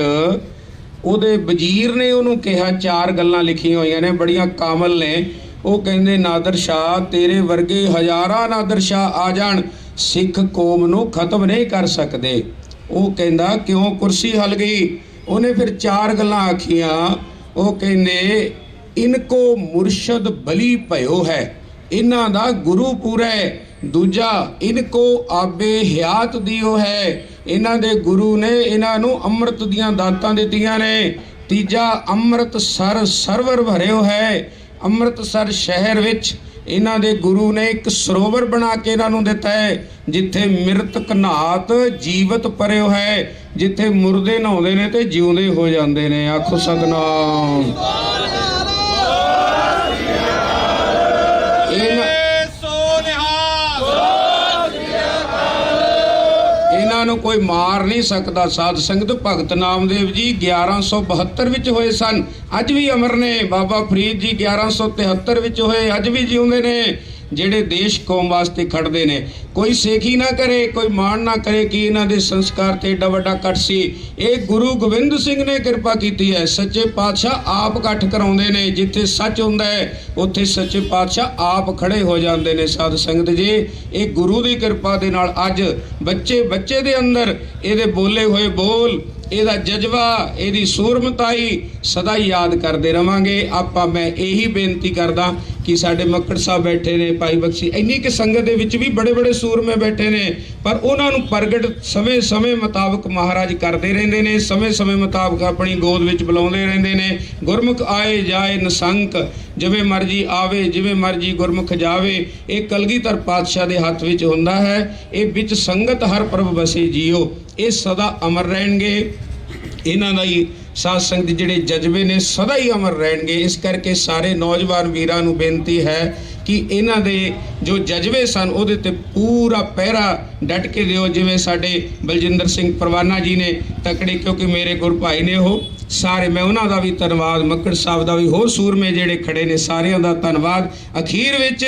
ਉਹਦੇ ਵਜ਼ੀਰ ਨੇ ਉਹਨੂੰ ਕਿਹਾ, 4 ਗੱਲਾਂ ਲਿਖੀਆਂ ਹੋਈਆਂ ਨੇ, ਬੜੀਆਂ ਕਾਮਲ ਨੇ। ਉਹ ਕਹਿੰਦੇ, ਨਾਦਰ ਸ਼ਾਹ ਤੇਰੇ ਵਰਗੇ ਹਜ਼ਾਰਾਂ ਨਾਦਰ ਸ਼ਾਹ ਆ ਜਾਣ, ਸਿੱਖ ਕੌਮ ਨੂੰ ਖਤਮ ਨਹੀਂ ਕਰ ਸਕਦੇ। ਉਹ ਕਹਿੰਦਾ, ਕਿਉਂ, ਕੁਰਸੀ ਹਿੱਲ ਗਈ। ਉਹਨੇ ਫਿਰ 4 ਗੱਲਾਂ ਆਖੀਆਂ। ਉਹ ਕਹਿੰਦੇ, ਇਨਕੋ ਮੁਰਸ਼ਦ ਬਲੀ ਭਇਓ ਹੈ, ਇਹਨਾਂ ਦਾ ਗੁਰੂ ਪੂਰਾ ਹੈ। ਦੂਜਾ, ਇਨਕੋ ਆਬੇ ਹਿਆਤ ਦਿਓ ਹੈ, ਇਹਨਾਂ ਦੇ ਗੁਰੂ ਨੇ ਇਹਨਾਂ ਨੂੰ ਅੰਮ੍ਰਿਤ ਦੀਆਂ ਦਾਤਾਂ ਦਿੱਤੀਆਂ ਨੇ। ਤੀਜਾ, ਅੰਮ੍ਰਿਤਸਰ ਸਰਵਰ ਭਰਿਓ ਹੈ, ਅੰਮ੍ਰਿਤਸਰ ਸ਼ਹਿਰ ਵਿੱਚ ਇਹਨਾਂ ਦੇ ਗੁਰੂ ਨੇ ਇੱਕ ਸਰੋਵਰ ਬਣਾ ਕੇ ਇਹਨਾਂ ਨੂੰ ਦਿੱਤਾ ਹੈ, ਜਿੱਥੇ ਮਿਰਤਕ ਨਾਤ ਜੀਵਤ ਪਰਿਓ ਹੈ, ਜਿੱਥੇ ਮੁਰਦੇ ਨਹਾਉਂਦੇ ਨੇ ਤੇ ਜਿਉਂਦੇ ਹੋ ਜਾਂਦੇ ਨੇ। ਆਖੋ ਸਤਨਾਮ। ਇਹਨਾਂ ਨੂੰ ਕੋਈ ਮਾਰ ਨਹੀਂ ਸਕਦਾ। ਸਾਧ ਸੰਗਤ, ਭਗਤ ਨਾਮਦੇਵ ਜੀ 1172 ਵਿੱਚ ਹੋਏ ਸਨ, ਅੱਜ ਵੀ ਅਮਰ ਨੇ। ਬਾਬਾ ਫਰੀਦ ਜੀ 1173 ਵਿੱਚ ਹੋਏ, ਅੱਜ ਵੀ ਜਿਉਂਦੇ ਨੇ। ਜਿਹੜੇ ਦੇਸ਼ ਕੌਮ ਵਾਸਤੇ ਖੜਦੇ ਨੇ। ਕੋਈ ਸੇਖੀ ਨਾ ਕਰੇ, ਕੋਈ ਮਾਣ ਨਾ ਕਰੇ ਕਿ ਇਹਨਾਂ ਦੇ ਸੰਸਕਾਰ ਤੇ ਏਡਾ ਵੱਡਾ ਇਕੱਠ ਸੀ। ਇਹ ਗੁਰੂ ਗੋਬਿੰਦ ਸਿੰਘ ਨੇ ਕਿਰਪਾ ਕੀਤੀ ਹੈ। ਸੱਚੇ ਪਾਤਸ਼ਾਹ ਆਪ ਇਕੱਠ ਕਰਾਉਂਦੇ ਨੇ। ਜਿੱਥੇ ਸੱਚ ਹੁੰਦਾ ਹੈ ਉੱਥੇ ਸੱਚੇ ਪਾਤਸ਼ਾਹ ਆਪ ਖੜੇ ਹੋ ਜਾਂਦੇ ਨੇ। ਸਾਧ ਸੰਗਤ ਜੀ, ਇਹ ਗੁਰੂ ਦੀ ਕਿਰਪਾ ਦੇ ਨਾਲ ਅੱਜ ਬੱਚੇ ਦੇ ਅੰਦਰ ਇਹਦੇ ਬੋਲੇ ਹੋਏ ਬੋਲ, ਇਹਦਾ ਜਜ਼ਬਾ, ਇਹਦੀ ਸੂਰਮਤਾਈ ਸਦਾ ਹੀ ਯਾਦ ਕਰਦੇ ਰਵਾਂਗੇ ਆਪਾਂ। ਮੈਂ ਇਹੀ ਬੇਨਤੀ ਕਰਦਾ ਕਿ ਸਾਡੇ ਮੱਕੜ ਸਾਹਿਬ ਬੈਠੇ ਨੇ, ਭਾਈ ਬਖਸ਼ੀ, ਇੰਨੀ ਕਿ ਸੰਗਤ ਦੇ ਵਿੱਚ ਵੀ ਬੜੇ ਸੂਰਮੇ ਬੈਠੇ ਨੇ, ਪਰ ਉਹਨਾਂ ਨੂੰ ਪ੍ਰਗਟ ਸਮੇਂ ਮੁਤਾਬਕ ਮਹਾਰਾਜ ਕਰਦੇ ਰਹਿੰਦੇ ਨੇ। ਸਮੇਂ ਮੁਤਾਬਕ ਆਪਣੀ ਗੋਦ ਵਿੱਚ ਬੁਲਾਉਂਦੇ ਰਹਿੰਦੇ ਨੇ। ਗੁਰਮੁਖ ਆਏ ਜਾਏ ਨਿਸੰਕ, ਜਿਵੇਂ ਮਰਜੀ ਆਵੇ ਜਿਵੇਂ ਮਰਜੀ ਗੁਰਮੁਖ ਜਾਵੇ। ਇਹ ਕਲਗੀਧਰ ਪਾਤਸ਼ਾਹ ਦੇ ਹੱਥ ਵਿੱਚ ਹੁੰਦਾ ਹੈ। ਇਹ ਵਿੱਚ ਸੰਗਤ ਹਰ ਪ੍ਰਭ ਵਸੇ ਜੀਓ, ਇਹ ਸਦਾ ਅਮਰ ਰਹਿਣਗੇ। ਇਹਨਾਂ ਦਾ ਹੀ ਸਾਧ ਸੰਗਤ ਜਿਹੜੇ ਜਜ਼ਬੇ ਨੇ ਸਦਾ ਹੀ ਅਮਰ ਰਹਿਣਗੇ। ਇਸ ਕਰਕੇ ਸਾਰੇ ਨੌਜਵਾਨ ਵੀਰਾਂ ਨੂੰ ਬੇਨਤੀ ਹੈ ਕਿ ਇਹਨਾਂ ਦੇ ਜੋ ਜਜ਼ਬੇ ਸਨ ਉਹਦੇ ਤੇ ਪੂਰਾ ਪਹਿਰਾ ਡਟ ਕੇ ਦਿਓ। ਜਿਵੇਂ ਸਾਡੇ ਬਲਜਿੰਦਰ ਸਿੰਘ ਪਰਵਾਨਾ ਜੀ ਨੇ ਤਕੜੇ, ਕਿਉਂਕਿ ਮੇਰੇ ਗੁਰ ਭਾਈ ਨੇ ਉਹ ਸਾਰੇ, ਮੈਂ ਉਹਨਾਂ ਦਾ ਵੀ ਧੰਨਵਾਦ, ਮੱਕੜ ਸਾਹਿਬ ਦਾ ਵੀ, ਹੋਰ ਸੂਰਮੇ ਜਿਹੜੇ ਖੜੇ ਨੇ ਸਾਰਿਆਂ ਦਾ ਧੰਨਵਾਦ। ਅਖੀਰ ਵਿੱਚ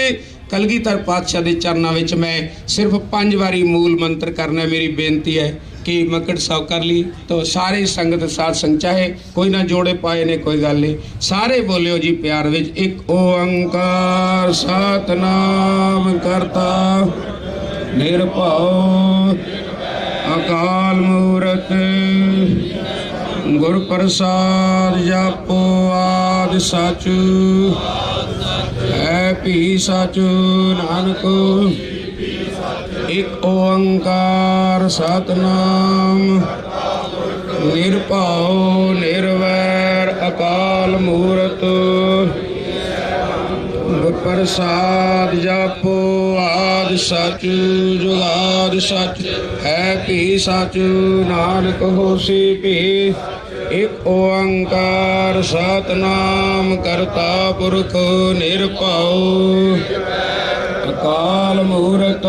ਕਲਗੀਧਰ ਪਾਤਸ਼ਾਹ ਦੇ ਚਰਨਾਂ ਵਿੱਚ ਮੈਂ ਸਿਰਫ 5 ਵਾਰੀ ਮੂਲ ਮੰਤਰ ਕਰਨਾ ਮੇਰੀ ਬੇਨਤੀ ਹੈ ਕਿ ਮੱਕੜ ਸਾਹਿਬ ਕਰ ਲਈ ਤਾਂ ਸਾਰੇ ਸੰਗਤ ਸਾਧ ਸੰਗ, ਚਾਹੇ ਕੋਈ ਨਾ ਜੋੜੇ ਪਾਏ ਨੇ ਕੋਈ ਗੱਲ ਨਹੀਂ, ਸਾਰੇ ਬੋਲਿਓ ਜੀ ਪਿਆਰ ਵਿੱਚ। ਇੱਕ ਓੰਕਾਰ ਸਤਨਾਮ ਕਰਤਾ ਨਿਰਭਉ ਅਕਾਲ ਮੂਰਤ ਗੁਰ ਪ੍ਰਸਾਦ ਜਪੋ ਆਦਿ ਸਚ ਹੈ ਭੀ ਸਚ ਨਾਨਕ। ਇੱਕ ਓੰਕਾਰ ਸਤਨਾਮ ਨਿਰਭਉ ਨਿਰਵੈਰ ਅਕਾਲ ਮੂਰਤ ਗੁਰ ਪ੍ਰਸਾਦ ਜਪੋ ਆਦਿ ਸਚ ਜੁਗਾਦਿ ਸਚ ਹੈ ਭੀ ਸਚ ਨਾਨਕ ਹੋਸੀ ਭੀ। ਇੱਕ ਓੰਕਾਰ ਸਤਨਾਮ ਕਰਤਾ ਪੁਰਖ ਨਿਰਭਉ ਅਕਾਲ ਮੂਰਤ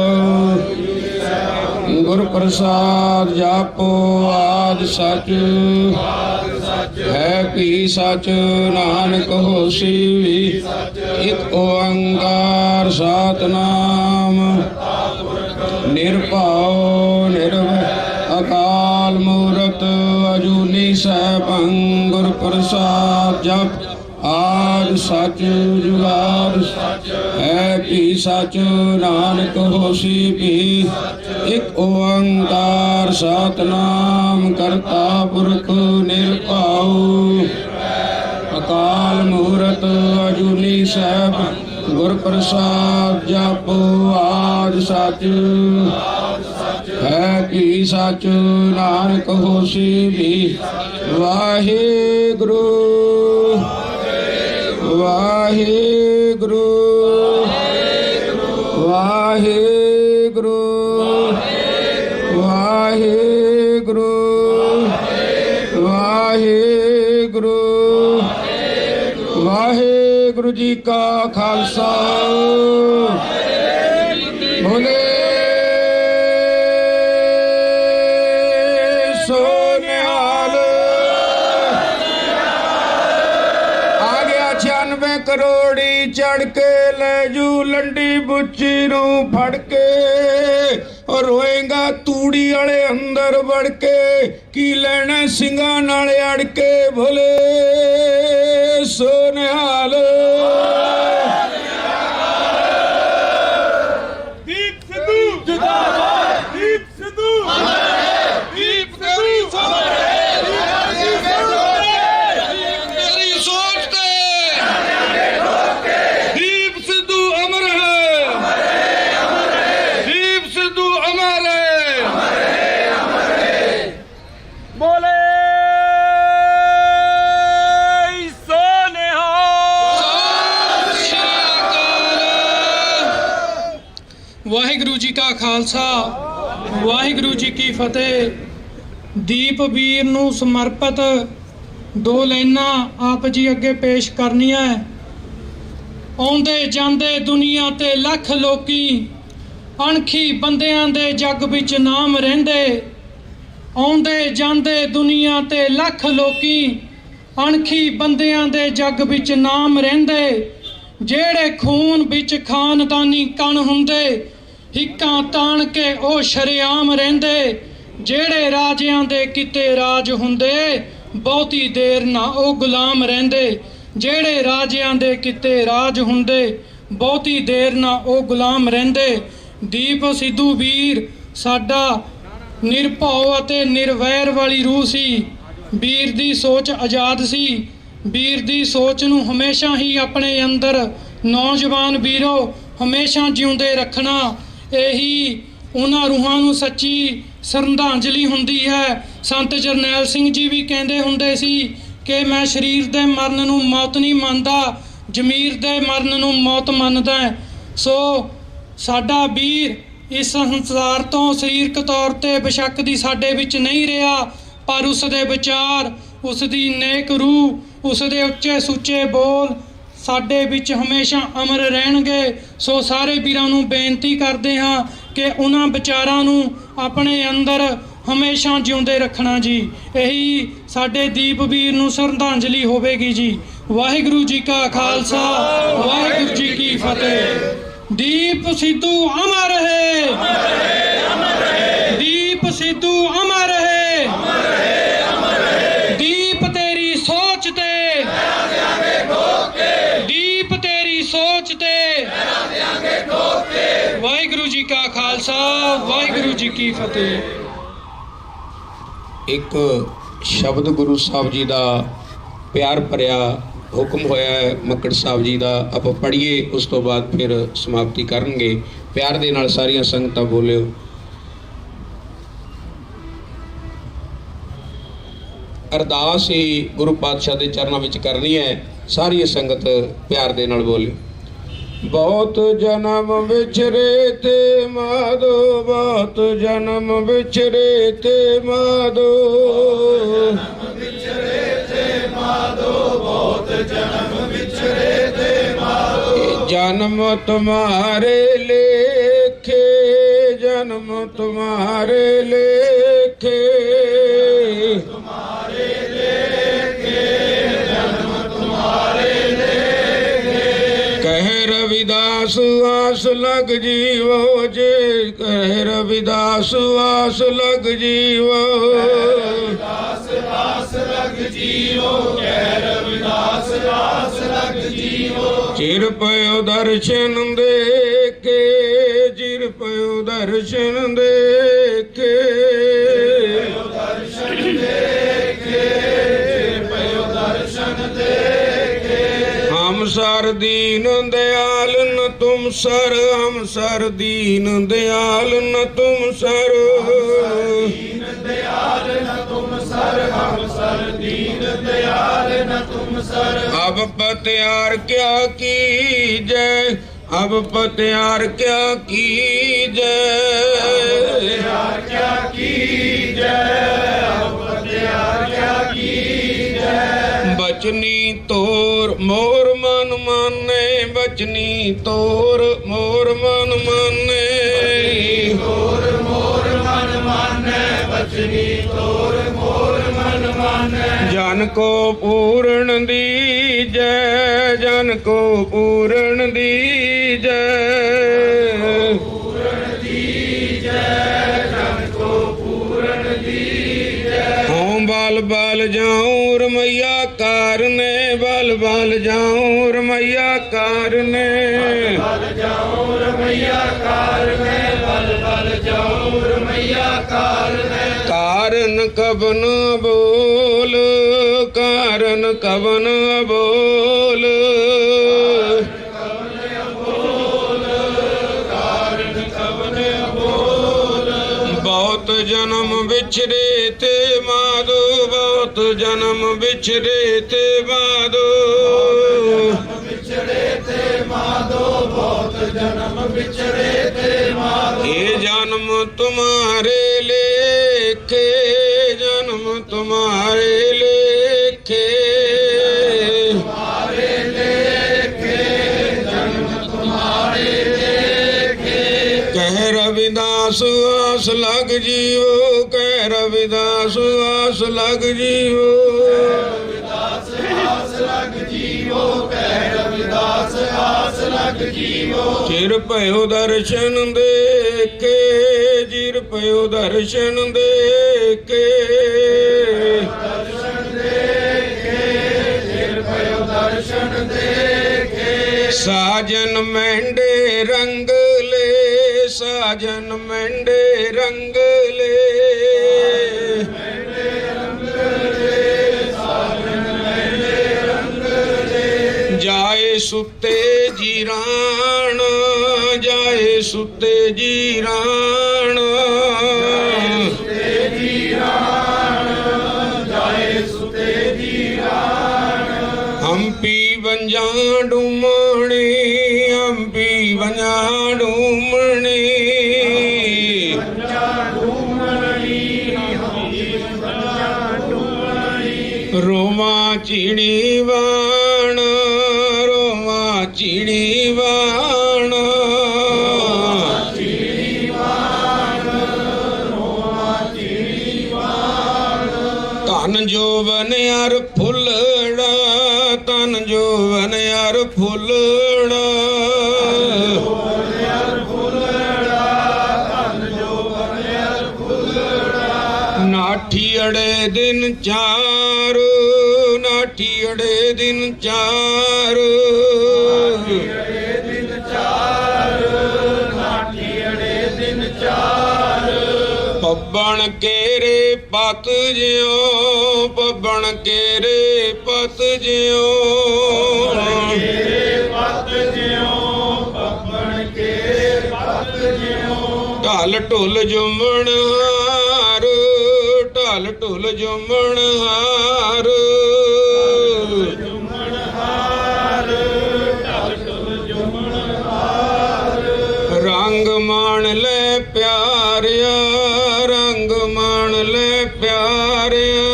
ਗੁਰ ਪ੍ਰਸਾਦ ਜਪੋ ਆਦਿ ਸਚ ਹੈ ਭੀ ਸਚ ਨਾਨਕ ਹੋਸੀ ਵੀ। ਇੱਕ ਓੰਕਾਰ ਸਤਨਾਮ ਨਿਰਭਉ ਨਿਰਵੈਰ ਅਕਾਲ ਮੂਰਤ ਅਜੂਨੀ ਸੈਭੰ ਗੁਰ ਪ੍ਰਸਾਦ ਜਪ ਆਦਿ ਸਚ ਜੁਗਾਦਿ ਸਚ ਹੈ ਭੀ ਸਚ ਨਾਨਕ ਹੋਸੀ ਭੀ। ਇੱਕ ਓੰਕਾਰ ਸਤਨਾਮ ਕਰਤਾ ਪੁਰਖ ਨਿਰਭਉ ਅਕਾਲ ਮੂਰਤ ਅਜੂਨੀ ਸੈਭੰ ਗੁਰ ਪ੍ਰਸਾਦ ਜਪੋ ਆਦਿ ਸਚ ਹੈ ਭੀ ਸਚ ਨਾਨਕ ਹੋਸੀ ਭੀ। ਵਾਹਿਗੁਰੂ ਵਾਹਿਗੁਰੂ ਵਾਹਿਗੁਰੂ ਵਾਹਿਗੁਰੂ ਵਾਹਿਗੁਰੂ ਵਾਹਿਗੁਰੂ ਜੀ ਕਾ ਖਾਲਸਾ ਬੋਲੇ ਸੋ ਨਿਹਾਲ। ਆ ਗਿਆ 96 ਕਰੋੜੀ ਚੜ ਕੇ ਲੈ ਜੂ ਲੰਡੀ ਬੁੱਚੀ ਨੂੰ ਫੜ ਕੇ। ਰੋਏਗਾ ਤੂੜੀ ਵਾਲੇ ਅੰਦਰ ਵੜ ਕੇ, ਕੀ ਲੈਣਾ ਸਿੰਘਾਂ ਨਾਲ ਅੜ ਕੇ। ਭੋਲੇ ਸੋ ਨਿਹਾਲ। ਦੀਪ ਸਿੱਧੂ ਜਿੰਦਾਬਾਦ, ਦੀਪ ਸਿੱਧੂ ਦੀਪ ਸਿੱਧੂ ਮੇਰੀ ਸੋਚ ਤੇ ਦੀਪ ਸਿੱਧੂ ਅਮਰ ਹੈ, ਦੀਪ ਸਿੱਧੂ ਅਮਰ ਹੈ। ਬੋਲੇ ਸੋ ਨਿਹਾਲ। ਵਾਹਿਗੁਰੂ ਜੀ ਕਾ ਖਾਲਸਾ ਵਾਹਿਗੁਰੂ ਜੀ ਕੀ ਫਤਿਹ। ਦੀਪ ਵੀਰ ਨੂੰ ਸਮਰਪਿਤ 2 ਲਾਈਨਾਂ ਆਪ ਜੀ ਅੱਗੇ ਪੇਸ਼ ਕਰਨੀਆਂ। ਆਉਂਦੇ ਜਾਂਦੇ ਦੁਨੀਆ ਤੇ ਲੱਖ ਲੋਕੀ, ਅਣਖੀ ਬੰਦਿਆਂ ਦੇ ਜੱਗ ਵਿੱਚ ਨਾਮ ਰਹਿੰਦੇ। ਆਉਂਦੇ ਜਾਂਦੇ ਦੁਨੀਆ ਤੇ ਲੱਖ ਲੋਕੀ, ਅਣਖੀ ਬੰਦਿਆਂ ਦੇ ਜੱਗ ਵਿੱਚ ਨਾਮ ਰਹਿੰਦੇ। ਜਿਹੜੇ ਖੂਨ ਵਿੱਚ ਖਾਨਦਾਨੀ ਕਣ ਹੁੰਦੇ, ਹਿੱਕਾਂ ਤਾਣ ਕੇ ਉਹ ਸ਼ਰੇਆਮ ਰਹਿੰਦੇ। ਜਿਹੜੇ ਰਾਜਿਆਂ ਦੇ ਕਿਤੇ ਰਾਜ ਹੁੰਦੇ, ਬਹੁਤੀ ਦੇਰ ਨਾ ਉਹ ਗੁਲਾਮ ਰਹਿੰਦੇ। ਜਿਹੜੇ ਰਾਜਿਆਂ ਦੇ ਕਿਤੇ ਰਾਜ ਹੁੰਦੇ, ਬਹੁਤੀ ਦੇਰ ਨਾ ਉਹ ਗੁਲਾਮ ਰਹਿੰਦੇ। ਦੀਪ ਸਿੱਧੂ ਵੀਰ ਸਾਡਾ ਨਿਰਭਉ ਅਤੇ ਨਿਰਵੈਰ ਵਾਲੀ ਰੂਹ ਸੀ। ਵੀਰ ਦੀ ਸੋਚ ਆਜ਼ਾਦ ਸੀ। ਵੀਰ ਦੀ ਸੋਚ ਨੂੰ ਹਮੇਸ਼ਾ ਹੀ ਆਪਣੇ ਅੰਦਰ ਨੌਜਵਾਨ ਵੀਰੋ ਹਮੇਸ਼ਾ ਜਿਉਂਦੇ ਰੱਖਣਾ, ਇਹੀ ਉਹਨਾਂ ਰੂਹਾਂ ਨੂੰ ਸੱਚੀ ਸ਼ਰਧਾਂਜਲੀ ਹੁੰਦੀ ਹੈ। ਸੰਤ ਜਰਨੈਲ ਸਿੰਘ ਜੀ ਵੀ ਕਹਿੰਦੇ ਹੁੰਦੇ ਸੀ ਕਿ ਮੈਂ ਸਰੀਰ ਦੇ ਮਰਨ ਨੂੰ ਮੌਤ ਨਹੀਂ ਮੰਨਦਾ, ਜ਼ਮੀਰ ਦੇ ਮਰਨ ਨੂੰ ਮੌਤ ਮੰਨਦਾ। ਸੋ ਸਾਡਾ ਵੀਰ ਇਸ ਸੰਸਾਰ ਤੋਂ ਸਰੀਰਕ ਤੌਰ ਤੇ ਬੇਸ਼ੱਕ ਦੀ ਸਾਡੇ ਵਿੱਚ ਨਹੀਂ ਰਿਹਾ, ਪਰ ਉਸ ਦੇ ਵਿਚਾਰ, ਉਸ ਦੀ ਨੇਕ ਰੂਹ, ਉਸ ਦੇ ਉੱਚੇ ਸੁੱਚੇ ਬੋਲ ਸਾਡੇ ਵਿੱਚ ਹਮੇਸ਼ਾ ਅਮਰ ਰਹਿਣਗੇ। ਸੋ ਸਾਰੇ ਵੀਰਾਂ ਨੂੰ ਬੇਨਤੀ ਕਰਦੇ ਹਾਂ ਕਿ ਉਹਨਾਂ ਵਿਚਾਰਾਂ ਨੂੰ ਆਪਣੇ ਅੰਦਰ ਹਮੇਸ਼ਾ ਜਿਉਂਦੇ ਰੱਖਣਾ ਜੀ। ਇਹੀ ਸਾਡੇ ਦੀਪ ਵੀਰ ਨੂੰ ਸ਼ਰਧਾਂਜਲੀ ਹੋਵੇਗੀ ਜੀ। ਵਾਹਿਗੁਰੂ ਜੀ ਕਾ ਖਾਲਸਾ, ਵਾਹਿਗੁਰੂ ਜੀ ਕੀ ਫਤਿਹ। ਦੀਪ ਸਿੱਧੂ ਅਮਰ ਹੈ, ਦੀਪ ਸਿੱਧੂ ਅਮਰ ਹੈ, ਦੀਪ ਤੇਰੀ ਸੋਚ ਤੇ, ਦੀਪ ਤੇਰੀ ਸੋਚ ਤੇ। ਵਾਹਿਗੁਰੂ ਜੀ ਕਾ ਖਾਲਸਾ, ਵਾਹਿਗੁਰੂ ਜੀ ਕੀ ਫਤਿਹ। ਇੱਕ ਸ਼ਬਦ ਗੁਰੂ ਸਾਹਿਬ ਜੀ ਦਾ ਪਿਆਰ ਭਰਿਆ ਹੁਕਮ ਹੋਇਆ ਹੈ ਮੱਕੜ ਸਾਹਿਬ ਜੀ ਦਾ, ਆਪਾਂ ਪੜ੍ਹੀਏ, ਉਸ ਤੋਂ ਬਾਅਦ ਫਿਰ ਸਮਾਪਤੀ ਕਰਨਗੇ। ਪਿਆਰ ਦੇ ਨਾਲ ਸਾਰੀਆਂ ਸੰਗਤਾਂ ਬੋਲਿਓ। ਅਰਦਾਸ ਹੀ ਗੁਰੂ ਪਾਤਸ਼ਾਹ ਦੇ ਚਰਨਾਂ ਵਿੱਚ ਕਰਨੀ ਹੈ। ਸਾਰੀ ਸੰਗਤ ਪਿਆਰ ਦੇ ਨਾਲ ਬੋਲਿਓ। ਬਹੁਤ ਜਨਮ ਵਿਛਰੇ ਤੇ ਮਾਧੋ, ਬਹੁਤ ਜਨਮ ਵਿਛਰੇ ਤੇ ਮਾਧੋ, ਬਹੁਤ ਜਨਮ ਵਿਛਰੇ ਤੇ ਮਾਧੋ। ਜਨਮ ਤੁਮਾਰੇ ਲੇਖੇ, ਜਨਮ ਤੁਮਾਰੇ ਲੇਖੇ, ਤੁਮਾਰੇ ਲੇਖੇ, ਜਨਮ ਤੁਮਾਰੇ ਲੇਖੇ। ਕਹਿ रविदास आस लग जीवो, जे कह रविदास आस लग जीवो, रविदास आस लग जीवो, कह रविदास आस लग जीवो। चिर पयो दर्शन देखे, चिर पयो दर्शन देखे, दर्शन देखे, चिर पयो दर्शन देखे। हम सर दीन दयाल न तुम सर, हम सर दीन दयाल न तुम सर, दीन दयाल न तुम सर, हम सर दीन दयाल न तुम सर। अब पत्यार क्या कीजै, अब पत्यार क्या कीजै, पत्यार क्या कीजै, अब पत्यार क्या कीजै। बचनी तोर मोर मन माने, बचनी तोर मोर मन माने, तोर मोर मन माने, बचनी तोर मोर मन माने। जन को पूर्ण दीजै, जन को पूर्ण दीजै, पूर्ण दीजै, जन को पूर्ण दीजै। हों बाल बाल जाऊं रमैया कारने, बल बल जाऊं रमैया कारने, बल जाऊं रमैया कारने, बल बल जाऊं रमैया कारने। कारण कबन बोल, कारण कबन बोल, कारण कबन बोल। बहुत जन्म बिछरे ते माधो, बहुत जन्म बिछरे ते माधो, बिछरे ते माधो, बहुत जन्म बिछरे ते माधो। ये जन्म तुम्हारे लेखे, जन्म तुम्हारे लेखे, तुम्हारे लेखे, जन्म तुम्हारे लेखे। कह रविदास आस लग जीवो, कह रविदास आस लग जीवो, रविदास आस लग जीवो। ਚਿਰ ਭਇਓ ਦਰਸ਼ਨ ਦੇਖੇ, ਚਿਰ ਭਇਓ ਦਰਸ਼ਨ ਦੇਖੇ, ਸਾਜਨ ਮਹਿੰਡੇ ਰੰਗਲੇ, ਸਾਜਨ ਮਹਿੰਡੇ ਰੰਗਲੇ, ਜਾਏ ਸੁੱਤੇ ਜੀਰਾਣ, ਜਾਏ ਸੁੱਤੇ ਜੀਰਾਣ, ਹੰਪੀ ਵੰਜਾਂ ਡੂਮਣੀ, ਹੰਪੀ ਵੰਜਾਂ ਡੂਮਣੀ, ਰੋਮਾ ਚਿੜੀ ਵਾਣ, ਰੋਮਾ ਚਿੜੀ ਵਾਣ, ਧਨ ਜੋਵਨ ਅਰ ਫੁੱਲੜਾ, ਧਨ ਜੋਵਨ ਅਰ ਫੁੱਲੜਾ, ਨਾਠੀ ਅੜੇ ਦਿਨ ਚਾਰ, ਨਾਠੀ ਅੜੇ ਦਿਨ ਚਾਰ, ਪੱਬਣ ਕੇਰੇ ਪਤ ਜਿਉ, ਪੱਬਣ ਕੇਰੇ ਪਤ ਜਿਉ, ਢਲ ਢੁਲ ਜੁਮਣ ਹਾਰ, ਢਲ ਢੁਲ ਜੁਮਣ ਹਾਰ, ਰੰਗ ਮਾਣ ਲੈ ਪਿਆਰਿਆ, ਰੰਗ ਮਾਣ ਲੈ ਪਿਆਰਿਆ,